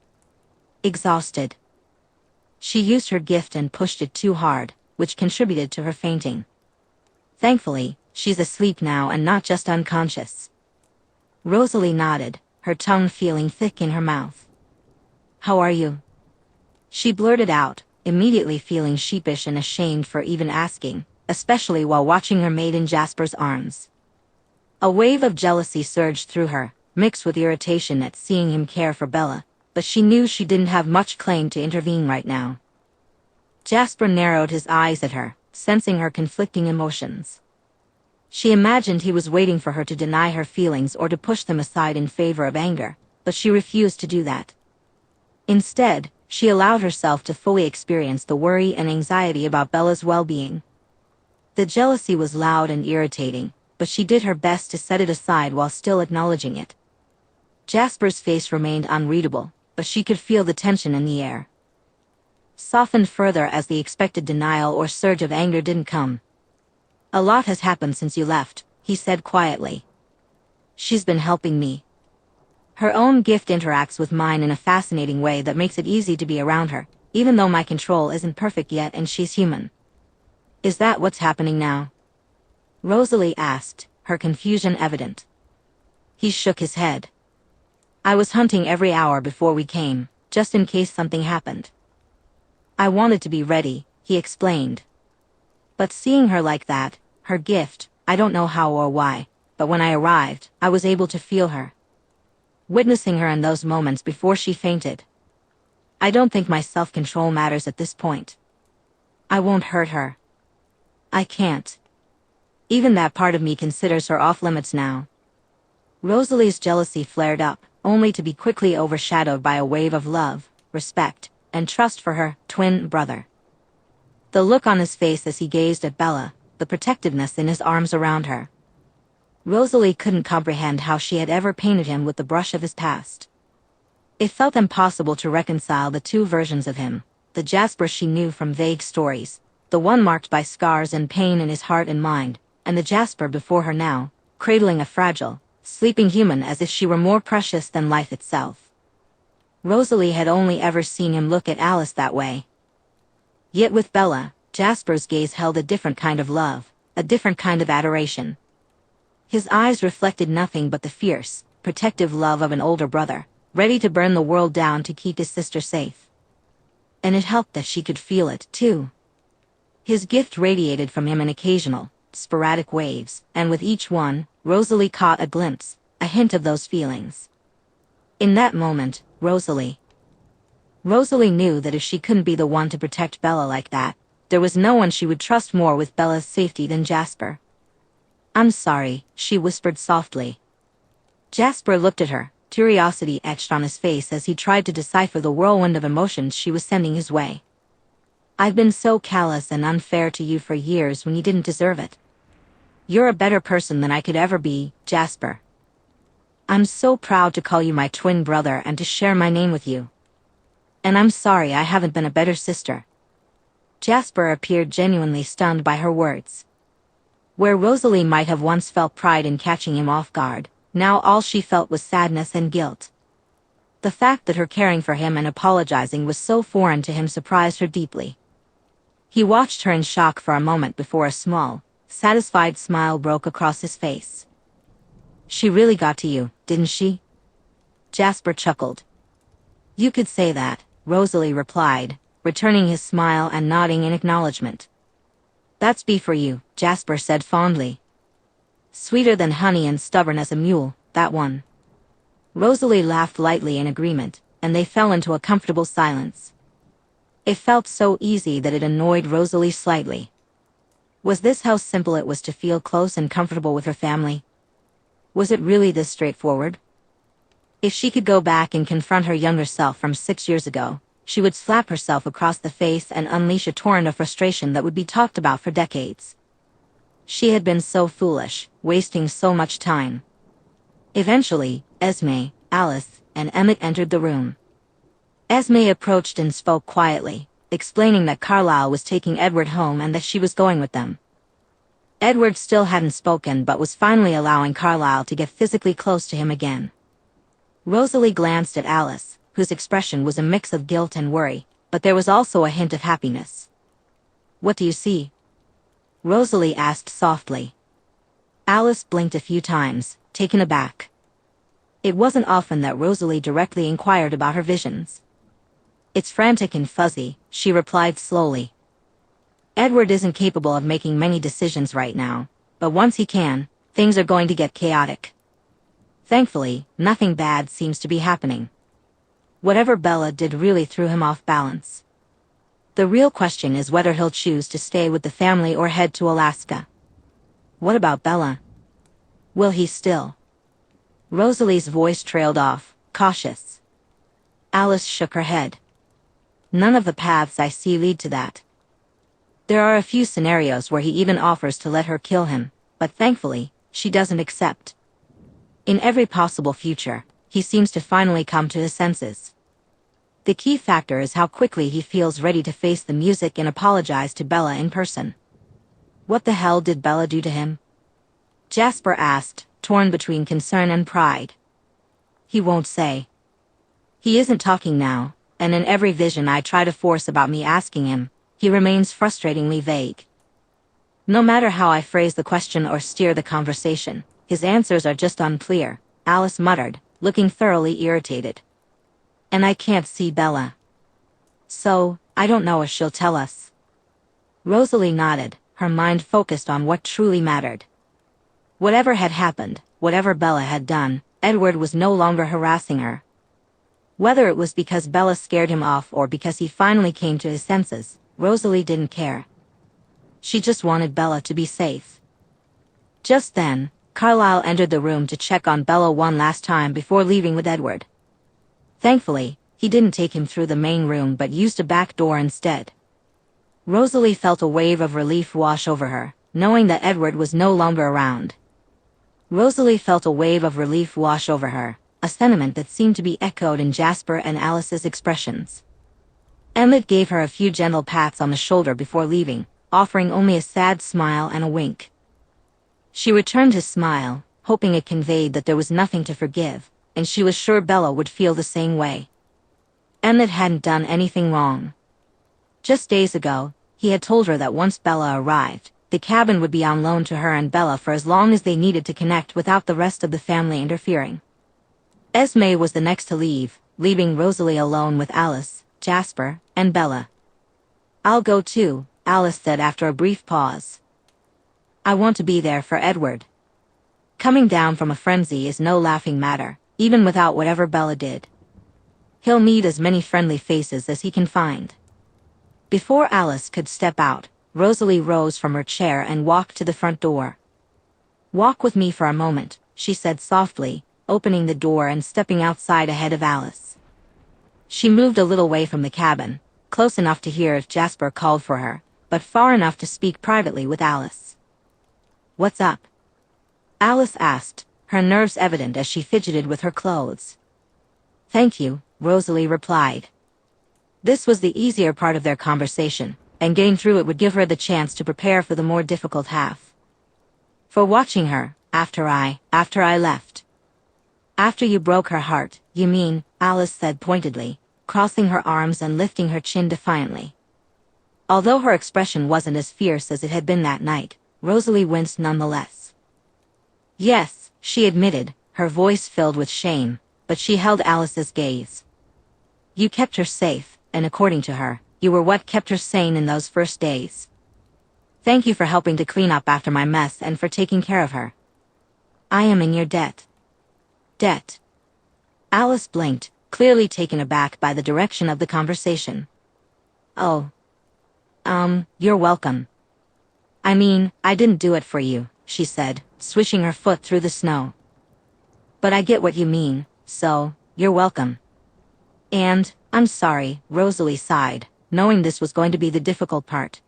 "Exhausted. She used her gift and pushed it too hard, which contributed to her fainting. Thankfully, she's asleep now and not just unconscious." Rosalie nodded, her tongue feeling thick in her mouth. "How are you?" she blurted out, immediately feeling sheepish and ashamed for even asking, especially while watching her maid in Jasper's arms. A wave of jealousy surged through her, mixed with irritation at seeing him care for Bella, but she knew she didn't have much claim to intervene right now. Jasper narrowed his eyes at her, sensing her conflicting emotions. She imagined he was waiting for her to deny her feelings or to push them aside in favor of anger, but she refused to do that. Instead, she allowed herself to fully experience the worry and anxiety about Bella's well-being. The jealousy was loud and irritating, but she did her best to set it aside while still acknowledging it. Jasper's face remained unreadable, but she could feel the tension in the air. Softened further as the expected denial or surge of anger didn't come. "A lot has happened since you left," he said quietly. "She's been helping me. Her own gift interacts with mine in a fascinating way that makes it easy to be around her, even though my control isn't perfect yet and she's human. Is that what's happening now? Rosalie asked, her confusion evident. He shook his head. I was hunting every hour before we came, just in case something happened. I wanted to be ready, he explained. But seeing her like that, her gift, I don't know how or why, but when I arrived, I was able to feel her. Witnessing her in those moments before she fainted. I don't think my self-control matters at this point. I won't hurt her. I can't. Even that part of me considers her off limits now. Rosalie's jealousy flared up, only to be quickly overshadowed by a wave of love, respect, and trust for her twin brother. The look on his face as he gazed at Bella, the protectiveness in his arms around her. Rosalie couldn't comprehend how she had ever painted him with the brush of his past. It felt impossible to reconcile the two versions of him, the Jasper she knew from vague stories, the one marked by scars and pain in his heart and mind, and the Jasper before her now, cradling a fragile, sleeping human as if she were more precious than life itself. Rosalie had only ever seen him look at Alice that way. Yet with Bella, Jasper's gaze held a different kind of love, a different kind of adoration. His eyes reflected nothing but the fierce, protective love of an older brother, ready to burn the world down to keep his sister safe. And it helped that she could feel it, too. His gift radiated from him in occasional, sporadic waves, and with each one, Rosalie caught a glimpse, a hint of those feelings. In that moment, Rosalie knew that if she couldn't be the one to protect Bella like that, there was no one she would trust more with Bella's safety than Jasper. I'm sorry, she whispered softly. Jasper looked at her, curiosity etched on his face as he tried to decipher the whirlwind of emotions she was sending his way. I've been so callous and unfair to you for years when you didn't deserve it. You're a better person than I could ever be, Jasper. I'm so proud to call you my twin brother and to share my name with you. And I'm sorry I haven't been a better sister. Jasper appeared genuinely stunned by her words. Where Rosalie might have once felt pride in catching him off guard, now all she felt was sadness and guilt. The fact that her caring for him and apologizing was so foreign to him surprised her deeply. He watched her in shock for a moment before a small, satisfied smile broke across his face. She really got to you, didn't she? Jasper chuckled. You could say that, Rosalie replied, returning his smile and nodding in acknowledgement. That's B for you, Jasper said fondly. Sweeter than honey and stubborn as a mule, that one. Rosalie laughed lightly in agreement, and they fell into a comfortable silence. It felt so easy that it annoyed Rosalie slightly. Was this how simple it was to feel close and comfortable with her family? Was it really this straightforward? If she could go back and confront her younger self from 6 years ago, she would slap herself across the face and unleash a torrent of frustration that would be talked about for decades. She had been so foolish, wasting so much time. Eventually, Esme, Alice, and Emmett entered the room. Esme approached and spoke quietly, explaining that Carlisle was taking Edward home and that she was going with them. Edward still hadn't spoken but was finally allowing Carlisle to get physically close to him again. Rosalie glanced at Alice, whose expression was a mix of guilt and worry, but there was also a hint of happiness. What do you see? Rosalie asked softly. Alice blinked a few times, taken aback. It wasn't often that Rosalie directly inquired about her visions. It's frantic and fuzzy, she replied slowly. Edward isn't capable of making many decisions right now, but once he can, things are going to get chaotic. Thankfully, nothing bad seems to be happening. Whatever Bella did really threw him off balance. The real question is whether he'll choose to stay with the family or head to Alaska. What about Bella? Will he still? Rosalie's voice trailed off, cautious. Alice shook her head. None of the paths I see lead to that. There are a few scenarios where he even offers to let her kill him, but thankfully, she doesn't accept. In every possible future, he seems to finally come to his senses. The key factor is how quickly he feels ready to face the music and apologize to Bella in person. What the hell did Bella do to him? Jasper asked, torn between concern and pride. He won't say. He isn't talking now, and in every vision I try to force about me asking him, he remains frustratingly vague. No matter how I phrase the question or steer the conversation, his answers are just unclear, Alice muttered, looking thoroughly irritated. And I can't see Bella. So, I don't know if she'll tell us. Rosalie nodded, her mind focused on what truly mattered. Whatever had happened, whatever Bella had done, Edward was no longer harassing her. Whether it was because Bella scared him off or because he finally came to his senses, Rosalie didn't care. She just wanted Bella to be safe. Just then, Carlyle entered the room to check on Bella one last time before leaving with Edward. Thankfully, he didn't take him through the main room but used a back door instead. Rosalie felt a wave of relief wash over her, knowing that Edward was no longer around. Rosalie felt a wave of relief wash over her, a sentiment that seemed to be echoed in Jasper and Alice's expressions. Emmett gave her a few gentle pats on the shoulder before leaving, offering only a sad smile and a wink. She returned his smile, hoping it conveyed that there was nothing to forgive, and she was sure Bella would feel the same way. Emmett hadn't done anything wrong. Just days ago, he had told her that once Bella arrived, the cabin would be on loan to her and Bella for as long as they needed to connect without the rest of the family interfering. Esme was the next to leave, leaving Rosalie alone with Alice, Jasper, and Bella. "I'll go too," Alice said after a brief pause. "I want to be there for Edward. Coming down from a frenzy is no laughing matter, even without whatever Bella did. He'll need as many friendly faces as he can find." Before Alice could step out, Rosalie rose from her chair and walked to the front door. "Walk with me for a moment," she said softly, opening the door and stepping outside ahead of Alice. She moved a little way from the cabin, close enough to hear if Jasper called for her, but far enough to speak privately with Alice. "What's up?" Alice asked, her nerves evident as she fidgeted with her clothes. "Thank you," Rosalie replied. This was the easier part of their conversation, and getting through it would give her the chance to prepare for the more difficult half. "For watching her, after I left." "After you broke her heart, you mean," Alice said pointedly, crossing her arms and lifting her chin defiantly. Although her expression wasn't as fierce as it had been that night, Rosalie winced nonetheless. "Yes," she admitted, her voice filled with shame, but she held Alice's gaze. "You kept her safe, and according to her, you were what kept her sane in those first days. Thank you for helping to clean up after my mess and for taking care of her. I am in your debt." "Debt?" Alice blinked, clearly taken aback by the direction of the conversation. "Oh. You're welcome. I mean, I didn't do it for you," she said, swishing her foot through the snow. "But I get what you mean, so, you're welcome." "And, I'm sorry," Rosalie sighed, knowing this was going to be the difficult part.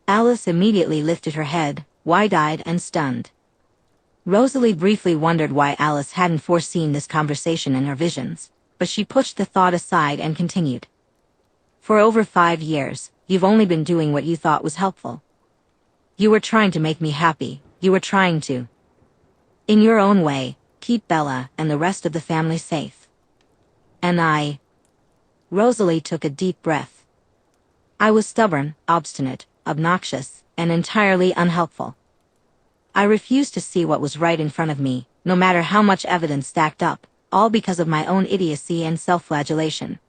Alice immediately lifted her head, wide-eyed and stunned. Rosalie briefly wondered why Alice hadn't foreseen this conversation in her visions, but she pushed the thought aside and continued. "For over 5 years, you've only been doing what you thought was helpful. You were trying to make me happy, you were trying to, in your own way, keep Bella and the rest of the family safe. And I..." Rosalie took a deep breath. "I was stubborn, obstinate, obnoxious, and entirely unhelpful. I refused to see what was right in front of me, no matter how much evidence stacked up, all because of my own idiocy and self-flagellation.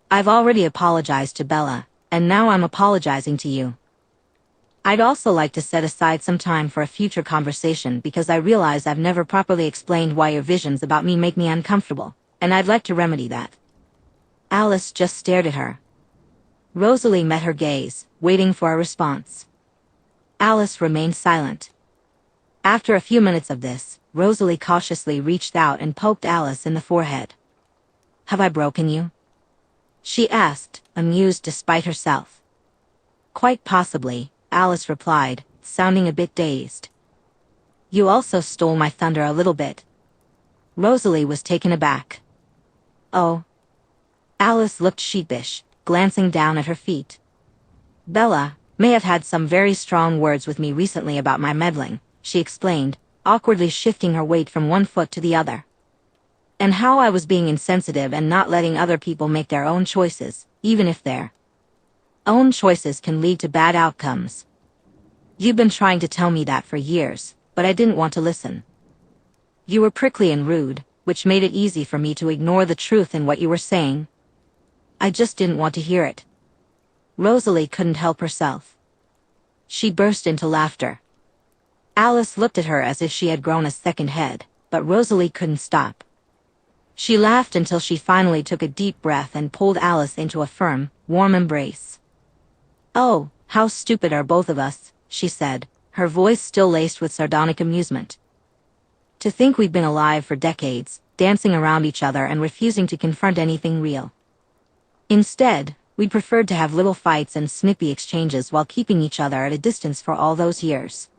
I've already apologized to Bella, and now I'm apologizing to you. I'd also like to set aside some time for a future conversation because I realize I've never properly explained why your visions about me make me uncomfortable, and I'd like to remedy that." Alice just stared at her. Rosalie met her gaze, waiting for a response. Alice remained silent. After a few minutes of this, Rosalie cautiously reached out and poked Alice in the forehead. "Have I broken you?" she asked, amused despite herself. "Quite possibly," Alice replied, sounding a bit dazed. "You also stole my thunder a little bit." Rosalie was taken aback. "Oh." Alice looked sheepish, glancing down at her feet. "Bella may have had some very strong words with me recently about my meddling," she explained, awkwardly shifting her weight from one foot to the other. And how I was being insensitive and not letting other people make their own choices, even if their own choices can lead to bad outcomes. You've been trying to tell me that for years, but I didn't want to listen. You were prickly and rude, which made it easy for me to ignore the truth in what you were saying. I just didn't want to hear it. Rosalie couldn't help herself. She burst into laughter. Alice looked at her as if she had grown a second head, but Rosalie couldn't stop. She laughed until she finally took a deep breath and pulled Alice into a firm, warm embrace. "Oh, how stupid are both of us," she said, her voice still laced with sardonic amusement. "To think we've been alive for decades, dancing around each other and refusing to confront anything real. Instead, we preferred to have little fights and snippy exchanges while keeping each other at a distance for all those years."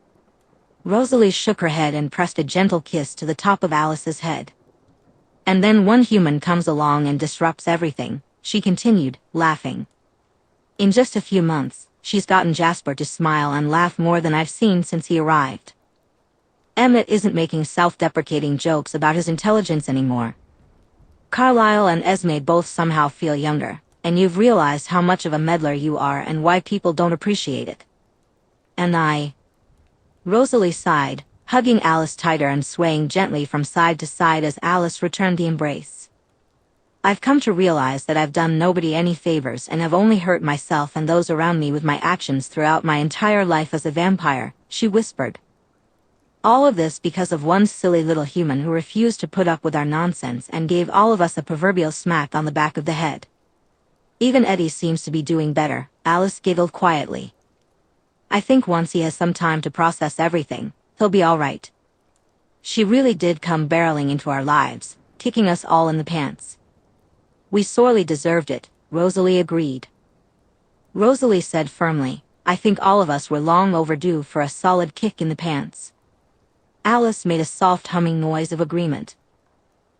Rosalie shook her head and pressed a gentle kiss to the top of Alice's head. "And then one human comes along and disrupts everything," she continued, laughing. "In just a few months, she's gotten Jasper to smile and laugh more than I've seen since he arrived. Emmett isn't making self-deprecating jokes about his intelligence anymore. Carlisle and Esme both somehow feel younger, and you've realized how much of a meddler you are and why people don't appreciate it. And I..." Rosalie sighed, hugging Alice tighter and swaying gently from side to side as Alice returned the embrace. "I've come to realize that I've done nobody any favors and have only hurt myself and those around me with my actions throughout my entire life as a vampire," she whispered. "All of this because of one silly little human who refused to put up with our nonsense and gave all of us a proverbial smack on the back of the head. Even Eddie seems to be doing better," Alice giggled quietly. "I think once he has some time to process everything, he'll be all right. She really did come barreling into our lives, kicking us all in the pants." "We sorely deserved it," Rosalie agreed. Rosalie said firmly, "I think all of us were long overdue for a solid kick in the pants." Alice made a soft humming noise of agreement.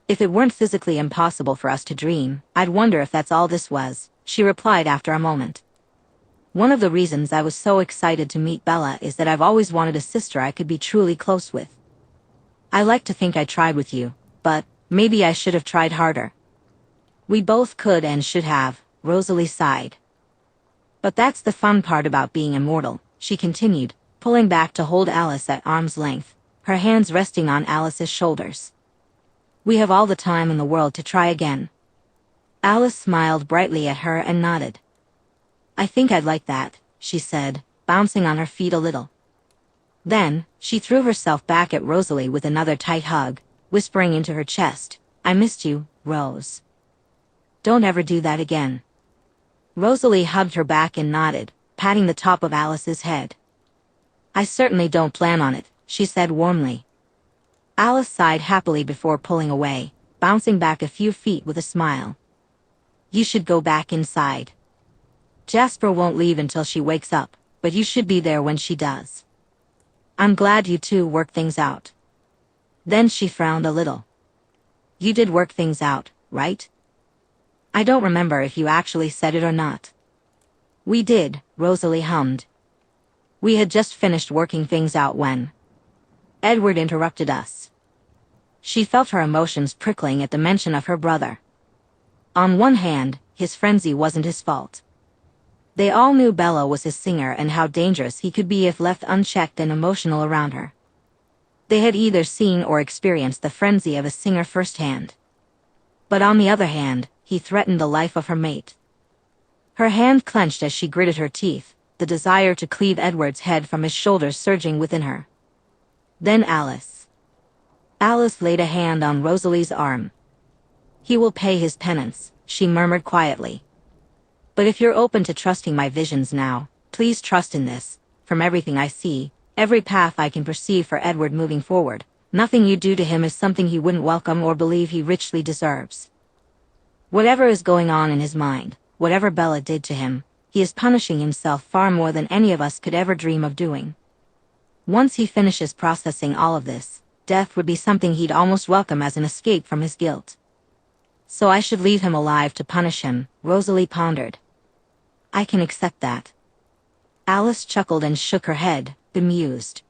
"If it weren't physically impossible for us to dream, I'd wonder if that's all this was," she replied after a moment. "One of the reasons I was so excited to meet Bella is that I've always wanted a sister I could be truly close with. I like to think I tried with you, but maybe I should have tried harder." "We both could and should have," Rosalie sighed. "But that's the fun part about being immortal," she continued, pulling back to hold Alice at arm's length, her hands resting on Alice's shoulders. "We have all the time in the world to try again." Alice smiled brightly at her and nodded. "I think I'd like that," she said, bouncing on her feet a little. Then, she threw herself back at Rosalie with another tight hug, whispering into her chest, "I missed you, Rose. Don't ever do that again." Rosalie hugged her back and nodded, patting the top of Alice's head. "I certainly don't plan on it," she said warmly. Alice sighed happily before pulling away, bouncing back a few feet with a smile. "You should go back inside. Jasper won't leave until she wakes up, but you should be there when she does. I'm glad you two worked things out." Then she frowned a little. "You did work things out, right? I don't remember if you actually said it or not." "We did," Rosalie hummed. "We had just finished working things out when Edward interrupted us." She felt her emotions prickling at the mention of her brother. On one hand, his frenzy wasn't his fault. They all knew Bella was his singer and how dangerous he could be if left unchecked and emotional around her. They had either seen or experienced the frenzy of a singer firsthand. But on the other hand, he threatened the life of her mate. Her hand clenched as she gritted her teeth, the desire to cleave Edward's head from his shoulders surging within her. Then Alice. Alice laid a hand on Rosalie's arm. "He will pay his penance," she murmured quietly. "But if you're open to trusting my visions now, please trust in this. From everything I see, every path I can perceive for Edward moving forward, nothing you do to him is something he wouldn't welcome or believe he richly deserves. Whatever is going on in his mind, whatever Bella did to him, he is punishing himself far more than any of us could ever dream of doing. Once he finishes processing all of this, death would be something he'd almost welcome as an escape from his guilt. So I should leave him alive to punish him," Rosalie pondered. "I can accept that." Alice chuckled and shook her head, bemused.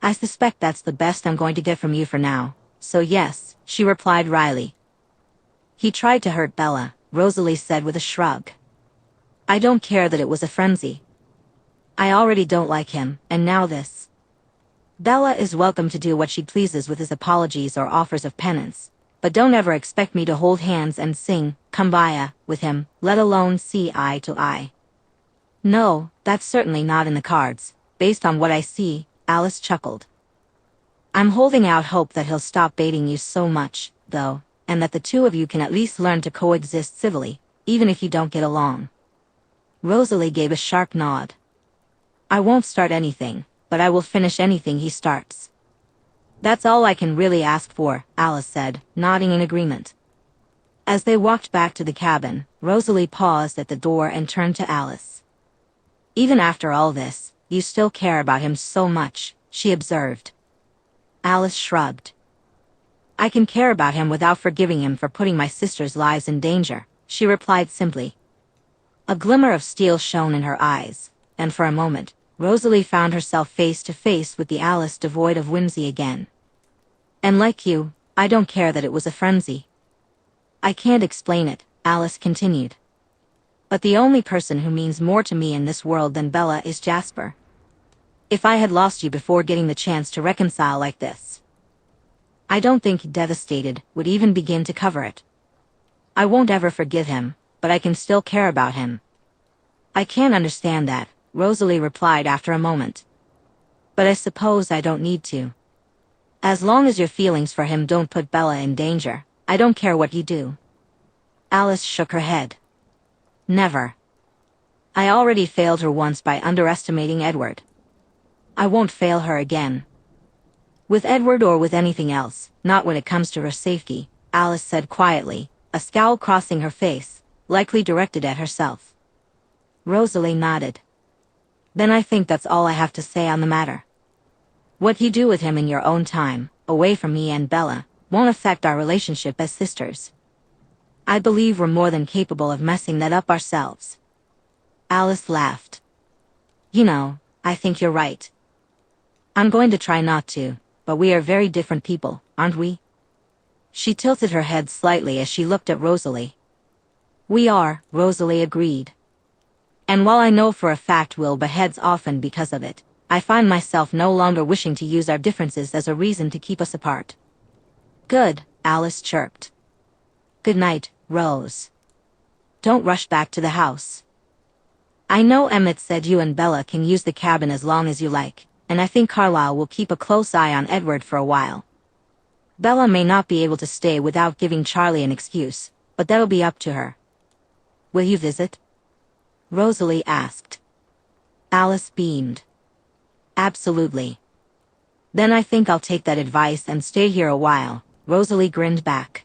"I suspect that's the best I'm going to get from you for now, So yes, she replied wryly. He tried to hurt Bella, Rosalie said with a shrug. I don't care that it was a frenzy. I already don't like him, and now this. Bella is welcome to do what she pleases with his apologies or offers of penance, but don't ever expect me to hold hands and sing Kumbaya with him, let alone see eye to eye. No, that's certainly not in the cards, based on what I see, Alice chuckled. I'm holding out hope that he'll stop baiting you so much, though, and that the two of you can at least learn to coexist civilly, even if you don't get along. Rosalie gave a sharp nod. I won't start anything, but I will finish anything he starts. That's all I can really ask for, Alice said, nodding in agreement. As they walked back to the cabin, Rosalie paused at the door and turned to Alice. Even after all this, you still care about him so much, she observed. Alice shrugged. I can care about him without forgiving him for putting my sister's lives in danger, she replied simply. A glimmer of steel shone in her eyes, and for a moment, Rosalie found herself face to face with the Alice devoid of whimsy again. And like you, I don't care that it was a frenzy. I can't explain it, Alice continued. But the only person who means more to me in this world than Bella is Jasper. If I had lost you before getting the chance to reconcile like this, I don't think devastated would even begin to cover it. I won't ever forgive him, but I can still care about him. I can't understand that, Rosalie replied after a moment. But I suppose I don't need to. As long as your feelings for him don't put Bella in danger, I don't care what you do. Alice shook her head. Never. I already failed her once by underestimating Edward. I won't fail her again. With Edward or with anything else, not when it comes to her safety, Alice said quietly, a scowl crossing her face, likely directed at herself. Rosalie nodded. Then I think that's all I have to say on the matter. What you do with him in your own time, away from me and Bella, won't affect our relationship as sisters. I believe we're more than capable of messing that up ourselves. Alice laughed. You know, I think you're right. I'm going to try not to, but we are very different people, aren't we? She tilted her head slightly as she looked at Rosalie. We are, Rosalie agreed. And while I know for a fact we'll butt heads often because of it, I find myself no longer wishing to use our differences as a reason to keep us apart. Good, Alice chirped. Good night, Rose. Don't rush back to the house. I know Emmett said you and Bella can use the cabin as long as you like, and I think Carlisle will keep a close eye on Edward for a while. Bella may not be able to stay without giving Charlie an excuse, but that'll be up to her. Will you visit? Rosalie asked. Alice beamed. Absolutely. Then I think I'll take that advice and stay here a while, Rosalie grinned back.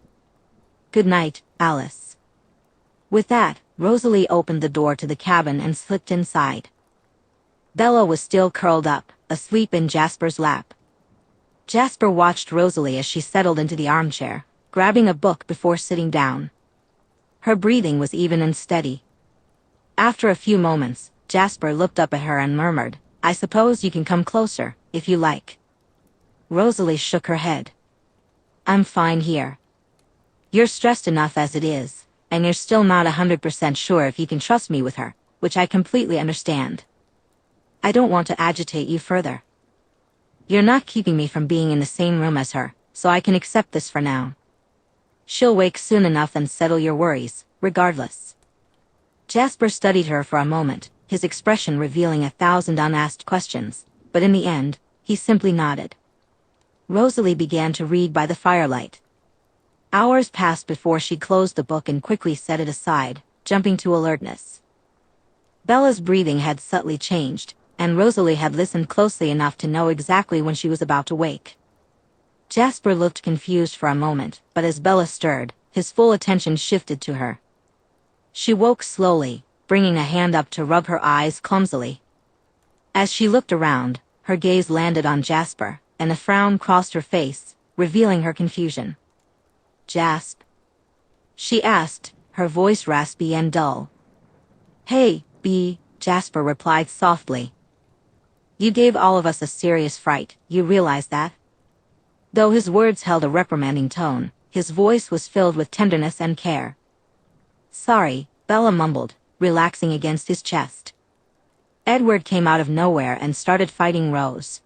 Good night, Alice. With that, Rosalie opened the door to the cabin and slipped inside. Bella was still curled up, asleep in Jasper's lap. Jasper watched Rosalie as she settled into the armchair, grabbing a book before sitting down. Her breathing was even and steady. After a few moments, Jasper looked up at her and murmured, I suppose you can come closer, if you like. Rosalie shook her head. I'm fine here. You're stressed enough as it is, and you're still not 100% sure if you can trust me with her, which I completely understand. I don't want to agitate you further. You're not keeping me from being in the same room as her, so I can accept this for now. She'll wake soon enough and settle your worries, regardless. Jasper studied her for a moment, his expression revealing 1,000 unasked questions, but in the end, he simply nodded. Rosalie began to read by the firelight. Hours passed before she closed the book and quickly set it aside, jumping to alertness. Bella's breathing had subtly changed, and Rosalie had listened closely enough to know exactly when she was about to wake. Jasper looked confused for a moment, but as Bella stirred, his full attention shifted to her. She woke slowly, bringing a hand up to rub her eyes clumsily. As she looked around, her gaze landed on Jasper, and a frown crossed her face, revealing her confusion. Jasp? She asked, her voice raspy and dull. Hey, B, Jasper replied softly. You gave all of us a serious fright, you realize that? Though his words held a reprimanding tone, his voice was filled with tenderness and care. "Sorry," Bella mumbled, relaxing against his chest. Edward came out of nowhere and started fighting Rose.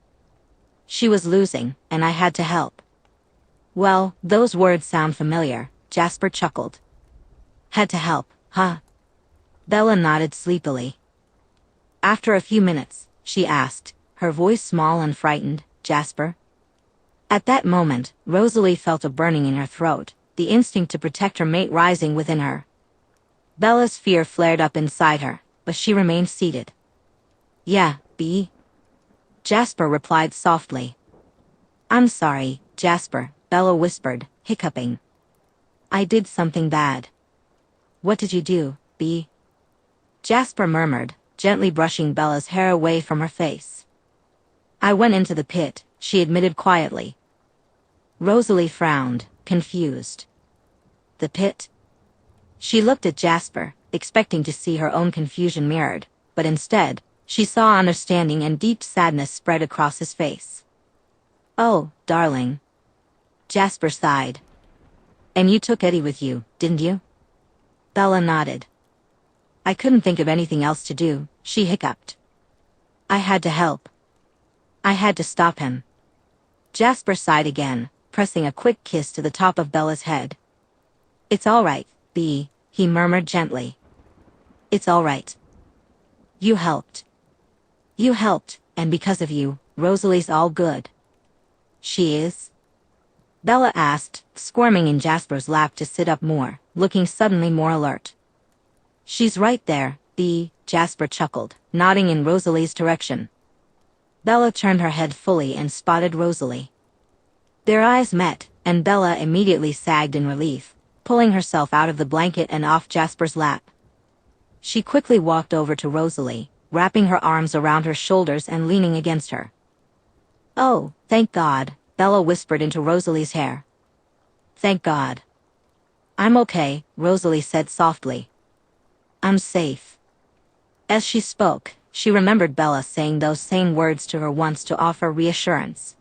She was losing, and I had to help. Well, those words sound familiar, Jasper chuckled. Had to help, huh? Bella nodded sleepily. After a few minutes, she asked, her voice small and frightened, "Jasper?" At that moment, Rosalie felt a burning in her throat, the instinct to protect her mate rising within her. Bella's fear flared up inside her, but she remained seated. "Yeah, B," Jasper replied softly. "I'm sorry, Jasper," Bella whispered, hiccuping. "I did something bad." "What did you do, B?" Jasper murmured, gently brushing Bella's hair away from her face. "I went into the pit," she admitted quietly. Rosalie frowned, confused. "The pit?" She looked at Jasper, expecting to see her own confusion mirrored, but instead, she saw understanding and deep sadness spread across his face. "Oh, darling." Jasper sighed. "And you took Eddie with you, didn't you?" Bella nodded. "I couldn't think of anything else to do," she hiccuped. "I had to help. I had to stop him." Jasper sighed again, pressing a quick kiss to the top of Bella's head. "It's all right, B," he murmured gently. "It's all right. You helped. You helped, and because of you, Rosalie's all good." "She is?" Bella asked, squirming in Jasper's lap to sit up more, looking suddenly more alert. "She's right there, B," Jasper chuckled, nodding in Rosalie's direction. Bella turned her head fully and spotted Rosalie. Their eyes met, and Bella immediately sagged in relief, pulling herself out of the blanket and off Jasper's lap. She quickly walked over to Rosalie, wrapping her arms around her shoulders and leaning against her. "Oh, thank God," Bella whispered into Rosalie's hair. "Thank God." "I'm okay," Rosalie said softly. "I'm safe." As she spoke, she remembered Bella saying those same words to her once to offer reassurance.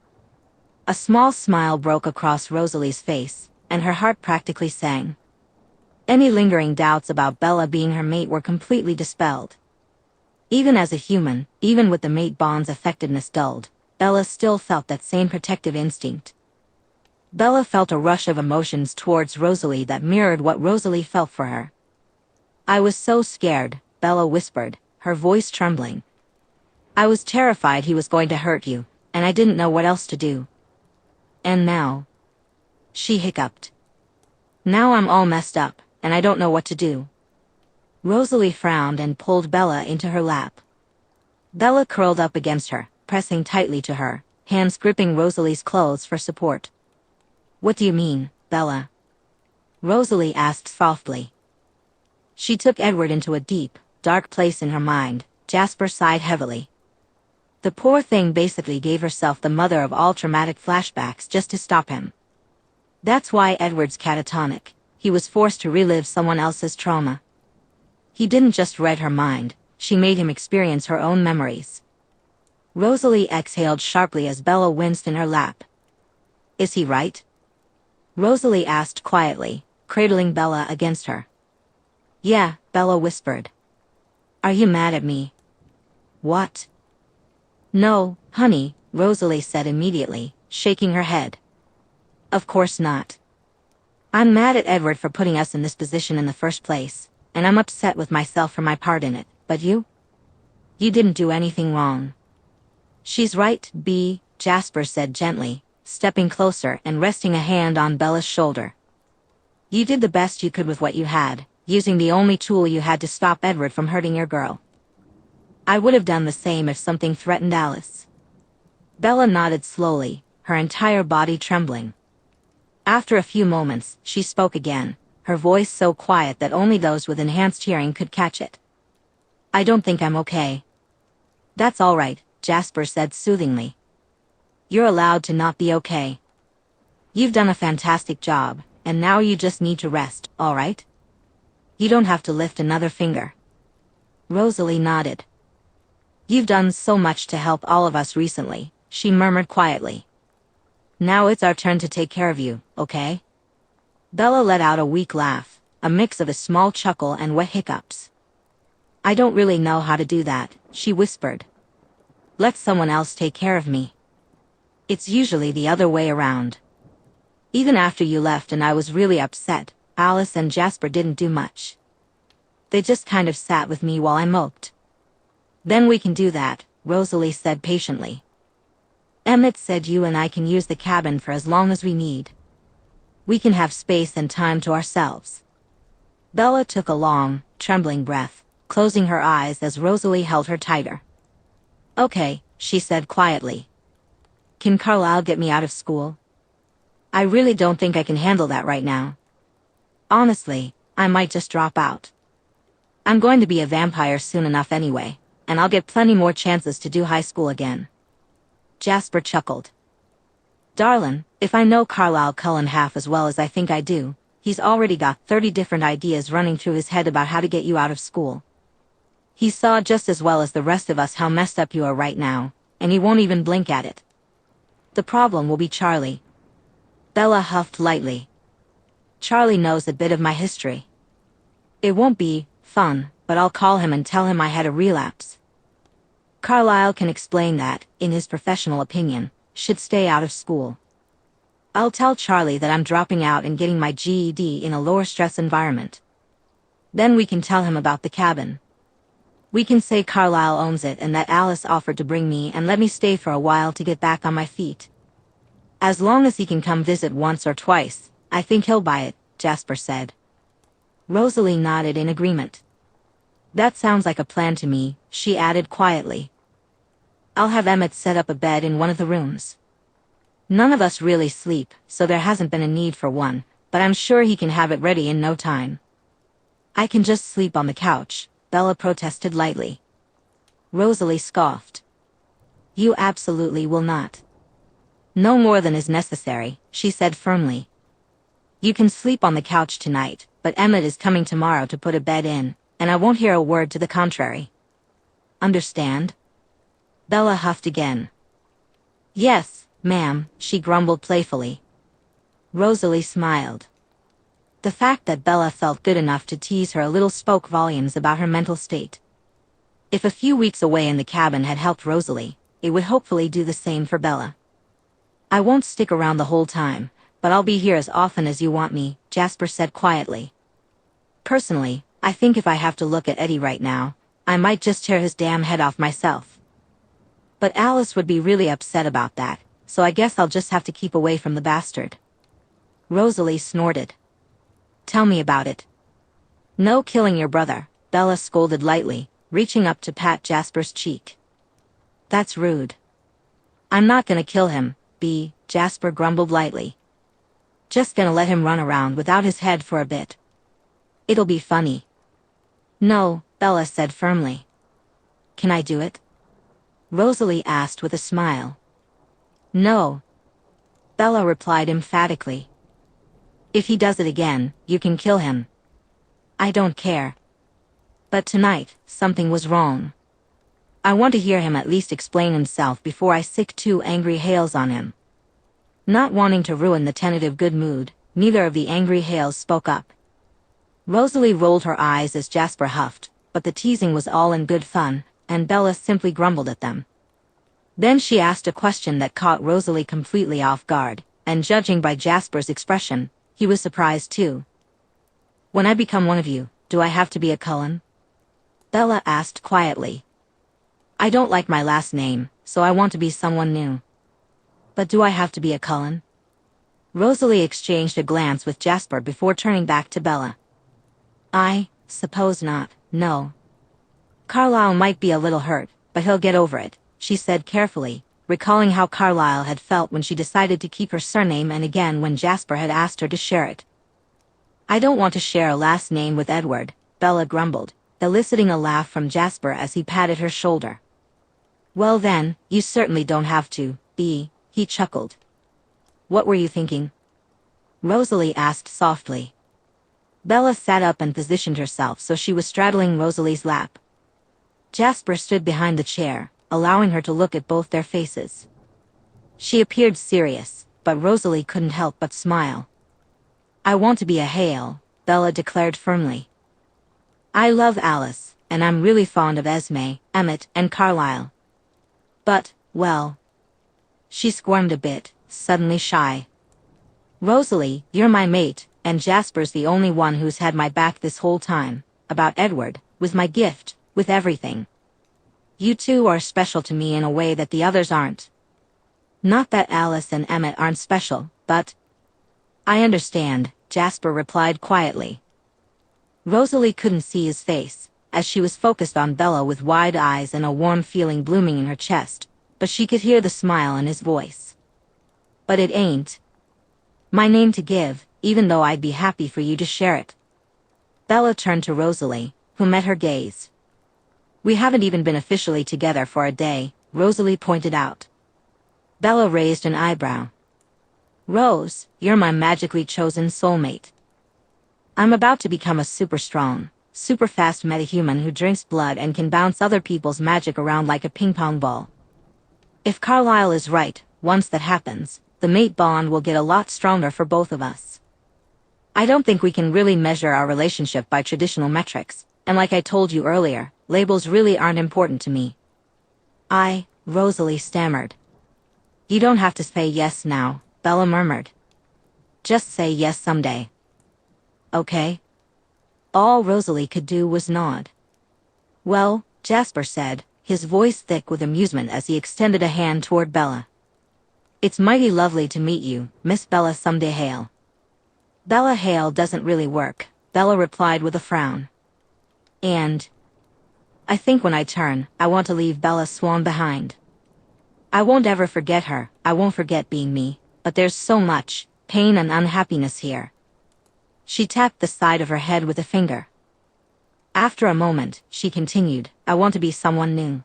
A small smile broke across Rosalie's face, and her heart practically sang. Any lingering doubts about Bella being her mate were completely dispelled. Even as a human, even with the mate bond's effectiveness dulled, Bella still felt that same protective instinct. Bella felt a rush of emotions towards Rosalie that mirrored what Rosalie felt for her. "I was so scared," Bella whispered, her voice trembling. "I was terrified he was going to hurt you, and I didn't know what else to do. And now," she hiccuped. "Now I'm all messed up, and I don't know what to do." Rosalie frowned and pulled Bella into her lap. Bella curled up against her, pressing tightly to her, hands gripping Rosalie's clothes for support. "What do you mean, Bella?" Rosalie asked softly. She took Edward into a deep, dark place in her mind. Jasper sighed heavily. The poor thing basically gave herself the mother of all traumatic flashbacks just to stop him. That's why Edward's catatonic. He was forced to relive someone else's trauma. He didn't just read her mind, she made him experience her own memories. Rosalie exhaled sharply as Bella winced in her lap. "Is he right?" Rosalie asked quietly, cradling Bella against her. "Yeah," Bella whispered. "Are you mad at me?" "What?" "No, honey," Rosalie said immediately, shaking her head. "Of course not. I'm mad at Edward for putting us in this position in the first place, and I'm upset with myself for my part in it, but you? You didn't do anything wrong." "She's right, B," Jasper said gently, stepping closer and resting a hand on Bella's shoulder. "You did the best you could with what you had, using the only tool you had to stop Edward from hurting your girl. I would have done the same if something threatened Alice." Bella nodded slowly, her entire body trembling. After a few moments, she spoke again, her voice so quiet that only those with enhanced hearing could catch it. "I don't think I'm okay." "That's all right," Jasper said soothingly. "You're allowed to not be okay. You've done a fantastic job, and now you just need to rest, all right? You don't have to lift another finger." Rosalie nodded. "You've done so much to help all of us recently," she murmured quietly. Now it's our turn to take care of you, okay? Bella let out a weak laugh, a mix of a small chuckle and wet hiccups. I don't really know how to do that, she whispered. Let someone else take care of me. It's usually the other way around. Even after you left and I was really upset, Alice and Jasper didn't do much. They just kind of sat with me while I moped. Then we can do that, Rosalie said patiently. Emmett said you and I can use the cabin for as long as we need. We can have space and time to ourselves. Bella took a long, trembling breath, closing her eyes as Rosalie held her tighter. Okay, she said quietly. Can Carlisle get me out of school? I really don't think I can handle that right now. Honestly, I might just drop out. I'm going to be a vampire soon enough anyway, and I'll get plenty more chances to do high school again. Jasper chuckled. Darlin', if I know Carlisle Cullen half as well as I think I do, he's already got 30 different ideas running through his head about how to get you out of school. He saw just as well as the rest of us how messed up you are right now, and he won't even blink at it. The problem will be Charlie. Bella huffed lightly. Charlie knows a bit of my history. It won't be fun, but I'll call him and tell him I had a relapse. Carlisle can explain that, in his professional opinion, should stay out of school. I'll tell Charlie that I'm dropping out and getting my GED in a lower stress environment. Then we can tell him about the cabin. We can say Carlisle owns it and that Alice offered to bring me and let me stay for a while to get back on my feet. As long as he can come visit once or twice, I think he'll buy it, Jasper said. Rosalie nodded in agreement. That sounds like a plan to me, she added quietly. I'll have Emmett set up a bed in one of the rooms. None of us really sleep, so there hasn't been a need for one, but I'm sure he can have it ready in no time. I can just sleep on the couch, Bella protested lightly. Rosalie scoffed. You absolutely will not. No more than is necessary, she said firmly. You can sleep on the couch tonight, but Emmett is coming tomorrow to put a bed in, and I won't hear a word to the contrary. Understand? Bella huffed again. Yes, ma'am, she grumbled playfully. Rosalie smiled. The fact that Bella felt good enough to tease her a little spoke volumes about her mental state. If a few weeks away in the cabin had helped Rosalie, it would hopefully do the same for Bella. I won't stick around the whole time, but I'll be here as often as you want me, Jasper said quietly. Personally, I think if I have to look at Eddie right now, I might just tear his damn head off myself. But Alice would be really upset about that, so I guess I'll just have to keep away from the bastard. Rosalie snorted. Tell me about it. No killing your brother, Bella scolded lightly, reaching up to pat Jasper's cheek. That's rude. I'm not gonna kill him, Jasper grumbled lightly. Just gonna let him run around without his head for a bit. It'll be funny. No, Bella said firmly. Can I do it? Rosalie asked with a smile. No. Bella replied emphatically. If he does it again, you can kill him. I don't care. But tonight, something was wrong. I want to hear him at least explain himself before I sick 2 angry hails on him. Not wanting to ruin the tentative good mood, neither of the angry hails spoke up. Rosalie rolled her eyes as Jasper huffed, but the teasing was all in good fun, and Bella simply grumbled at them. Then she asked a question that caught Rosalie completely off guard, and judging by Jasper's expression, he was surprised too. When I become one of you, do I have to be a Cullen? Bella asked quietly. I don't like my last name, so I want to be someone new. But do I have to be a Cullen? Rosalie exchanged a glance with Jasper before turning back to Bella. I suppose not, no. Carlisle might be a little hurt, but he'll get over it, she said carefully, recalling how Carlisle had felt when she decided to keep her surname and again when Jasper had asked her to share it. I don't want to share a last name with Edward, Bella grumbled, eliciting a laugh from Jasper as he patted her shoulder. Well then, you certainly don't have to, he chuckled. What were you thinking? Rosalie asked softly. Bella sat up and positioned herself so she was straddling Rosalie's lap. Jasper stood behind the chair, allowing her to look at both their faces. She appeared serious, but Rosalie couldn't help but smile. "I want to be a Hale," Bella declared firmly. "I love Alice, and I'm really fond of Esme, Emmett, and Carlisle. But, well..." She squirmed a bit, suddenly shy. "Rosalie, you're my mate, and Jasper's the only one who's had my back this whole time. About Edward, with my gift, with everything. You two are special to me in a way that the others aren't. Not that Alice and Emmett aren't special, but..." "I understand," Jasper replied quietly. Rosalie couldn't see his face, as she was focused on Bella with wide eyes and a warm feeling blooming in her chest, but she could hear the smile in his voice. "But it ain't my name to give, even though I'd be happy for you to share it." Bella turned to Rosalie, who met her gaze. "We haven't even been officially together for a day," Rosalie pointed out. Bella raised an eyebrow. "Rose, you're my magically chosen soulmate. I'm about to become a super strong, super fast metahuman who drinks blood and can bounce other people's magic around like a ping pong ball. If Carlisle is right, once that happens, the mate bond will get a lot stronger for both of us. I don't think we can really measure our relationship by traditional metrics, and like I told you earlier, labels really aren't important to me." Rosalie stammered. "You don't have to say yes now," Bella murmured. "Just say yes someday. Okay?" All Rosalie could do was nod. "Well," Jasper said, his voice thick with amusement as he extended a hand toward Bella. "It's mighty lovely to meet you, Miss Bella Someday Hale." "Bella Hale doesn't really work," Bella replied with a frown. "And I think when I turn, I want to leave Bella Swan behind. I won't ever forget her, I won't forget being me, but there's so much pain and unhappiness here." She tapped the side of her head with a finger. After a moment, she continued, "I want to be someone new.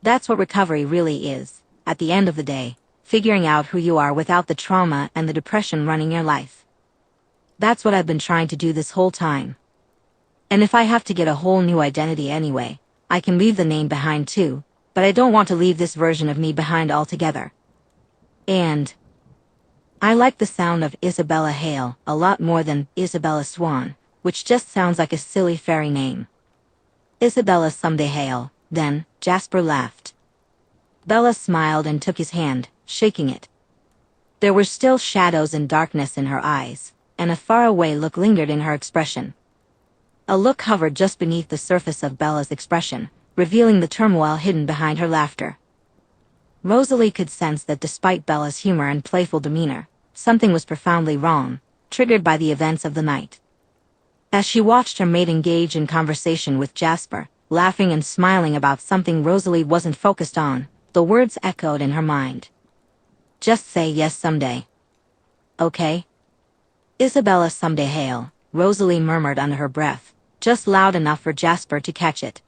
That's what recovery really is, at the end of the day, figuring out who you are without the trauma and the depression running your life. That's what I've been trying to do this whole time. And if I have to get a whole new identity anyway, I can leave the name behind too, but I don't want to leave this version of me behind altogether. And I like the sound of Isabella Hale a lot more than Isabella Swan, which just sounds like a silly fairy name. Isabella Someday Hale, then," Jasper laughed. Bella smiled and took his hand, shaking it. There were still shadows and darkness in her eyes, and a faraway look lingered in her expression. A look hovered just beneath the surface of Bella's expression, revealing the turmoil hidden behind her laughter. Rosalie could sense that despite Bella's humor and playful demeanor, something was profoundly wrong, triggered by the events of the night. As she watched her mate engage in conversation with Jasper, laughing and smiling about something Rosalie wasn't focused on, the words echoed in her mind. "Just say yes someday. Okay?" "Isabella Someday Hale," Rosalie murmured under her breath, just loud enough for Jasper to catch it.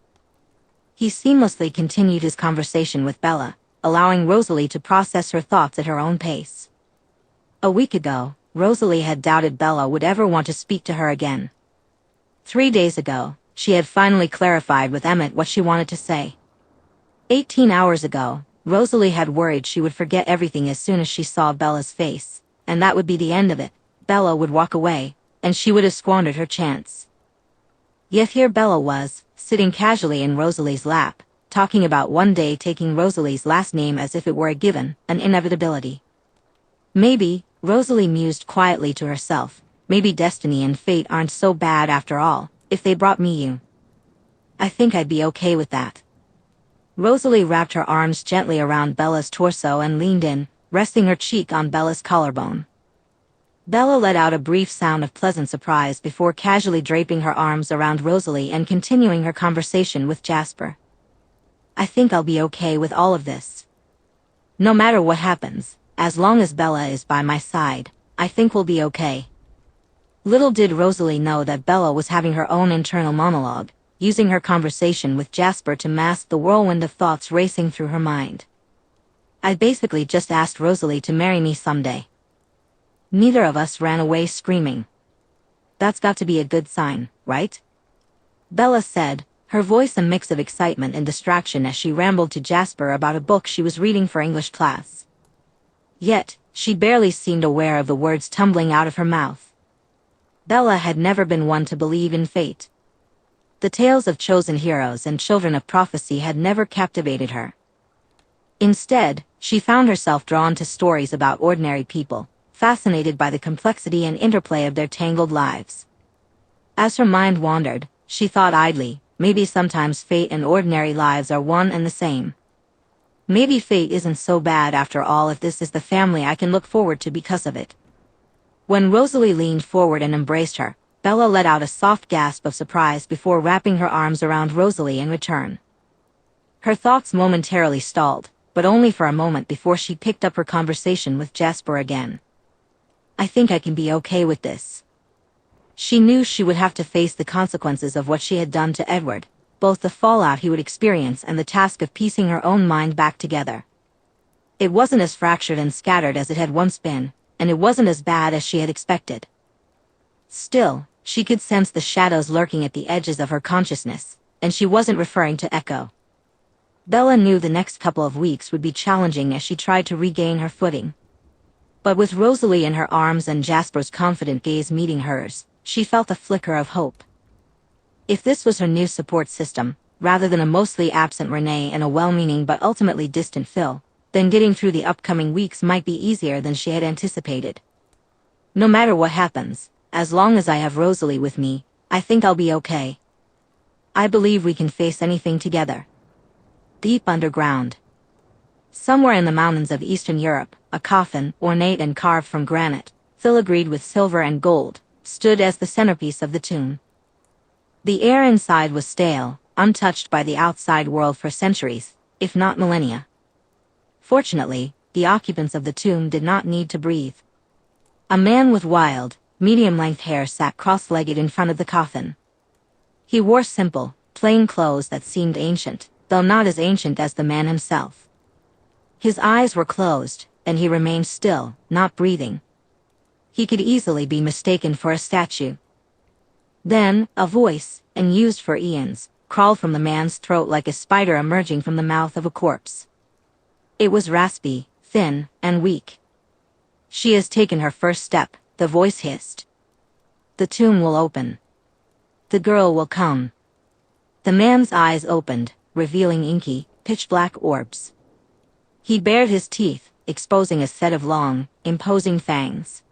He seamlessly continued his conversation with Bella, allowing Rosalie to process her thoughts at her own pace. A week ago, Rosalie had doubted Bella would ever want to speak to her again. 3 days ago, she had finally clarified with Emmett what she wanted to say. 18 hours ago, Rosalie had worried she would forget everything as soon as she saw Bella's face, and that would be the end of it. Bella would walk away, and she would have squandered her chance. Yet here Bella was, sitting casually in Rosalie's lap, talking about one day taking Rosalie's last name as if it were a given, an inevitability. Maybe, Rosalie mused quietly to herself, maybe destiny and fate aren't so bad after all, if they brought me you. I think I'd be okay with that. Rosalie wrapped her arms gently around Bella's torso and leaned in, resting her cheek on Bella's collarbone. Bella let out a brief sound of pleasant surprise before casually draping her arms around Rosalie and continuing her conversation with Jasper. "I think I'll be okay with all of this. No matter what happens, as long as Bella is by my side, I think we'll be okay." Little did Rosalie know that Bella was having her own internal monologue, using her conversation with Jasper to mask the whirlwind of thoughts racing through her mind. "I basically just asked Rosalie to marry me someday. Neither of us ran away screaming. That's got to be a good sign, right?" Bella said, her voice a mix of excitement and distraction as she rambled to Jasper about a book she was reading for English class. Yet, She barely seemed aware of the words tumbling out of her mouth. Bella had never been one to believe in fate. The tales of chosen heroes and children of prophecy had never captivated her. Instead, she found herself drawn to stories about ordinary people, fascinated by the complexity and interplay of their tangled lives. As her mind wandered, she thought idly, maybe sometimes fate and ordinary lives are one and the same. Maybe fate isn't so bad after all if this is the family I can look forward to because of it. When Rosalie leaned forward and embraced her, Bella let out a soft gasp of surprise before wrapping her arms around Rosalie in return. Her thoughts momentarily stalled, but only for a moment before she picked up her conversation with Jasper again. I think I can be okay with this. She knew she would have to face the consequences of what she had done to Edward, both the fallout he would experience and the task of piecing her own mind back together. It wasn't as fractured and scattered as it had once been, and it wasn't as bad as she had expected. Still, she could sense the shadows lurking at the edges of her consciousness, and she wasn't referring to Echo. Bella knew the next couple of weeks would be challenging as she tried to regain her footing. But with Rosalie in her arms and Jasper's confident gaze meeting hers, she felt a flicker of hope. If this was her new support system, rather than a mostly absent Renee and a well-meaning but ultimately distant Phil, then getting through the upcoming weeks might be easier than she had anticipated. No matter what happens, as long as I have Rosalie with me, I think I'll be okay. I believe we can face anything together. Deep underground. Somewhere in the mountains of Eastern Europe, a coffin, ornate and carved from granite, filigreed with silver and gold, stood as the centerpiece of the tomb. The air inside was stale, untouched by the outside world for centuries, if not millennia. Fortunately, the occupants of the tomb did not need to breathe. A man with wild, medium-length hair sat cross-legged in front of the coffin. He wore simple, plain clothes that seemed ancient, though not as ancient as the man himself. His eyes were closed, and he remained still, not breathing. He could easily be mistaken for a statue. Then, a voice, and used for eons, crawled from the man's throat like a spider emerging from the mouth of a corpse. It was raspy, thin, and weak. She has taken her first step, the voice hissed. The tomb will open. The girl will come. The man's eyes opened, revealing inky, pitch-black orbs. He bared his teeth, exposing a set of long, imposing fangs.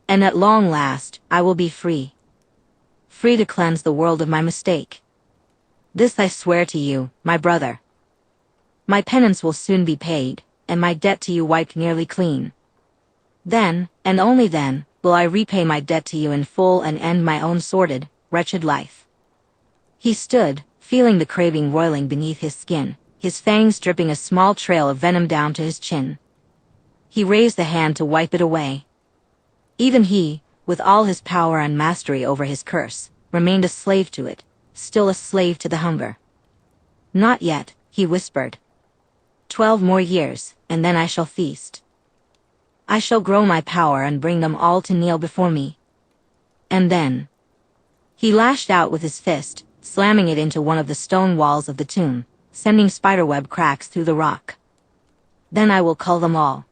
And at long last, I will be free. Free to cleanse the world of my mistake. This I swear to you, my brother. My penance will soon be paid, and my debt to you wiped nearly clean. Then, and only then, will I repay my debt to you in full and end my own sordid, wretched life. He stood, feeling the craving roiling beneath his skin, his fangs dripping a small trail of venom down to his chin. He raised a hand to wipe it away. Even he, with all his power and mastery over his curse, remained a slave to it, still a slave to the hunger. Not yet, he whispered. 12 more years, and then I shall feast. I shall grow my power and bring them all to kneel before me. And then. He lashed out with his fist, slamming it into one of the stone walls of the tomb, sending spiderweb cracks through the rock. Then I will cull them all.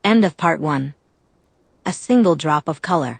End of part 1. A single drop of color.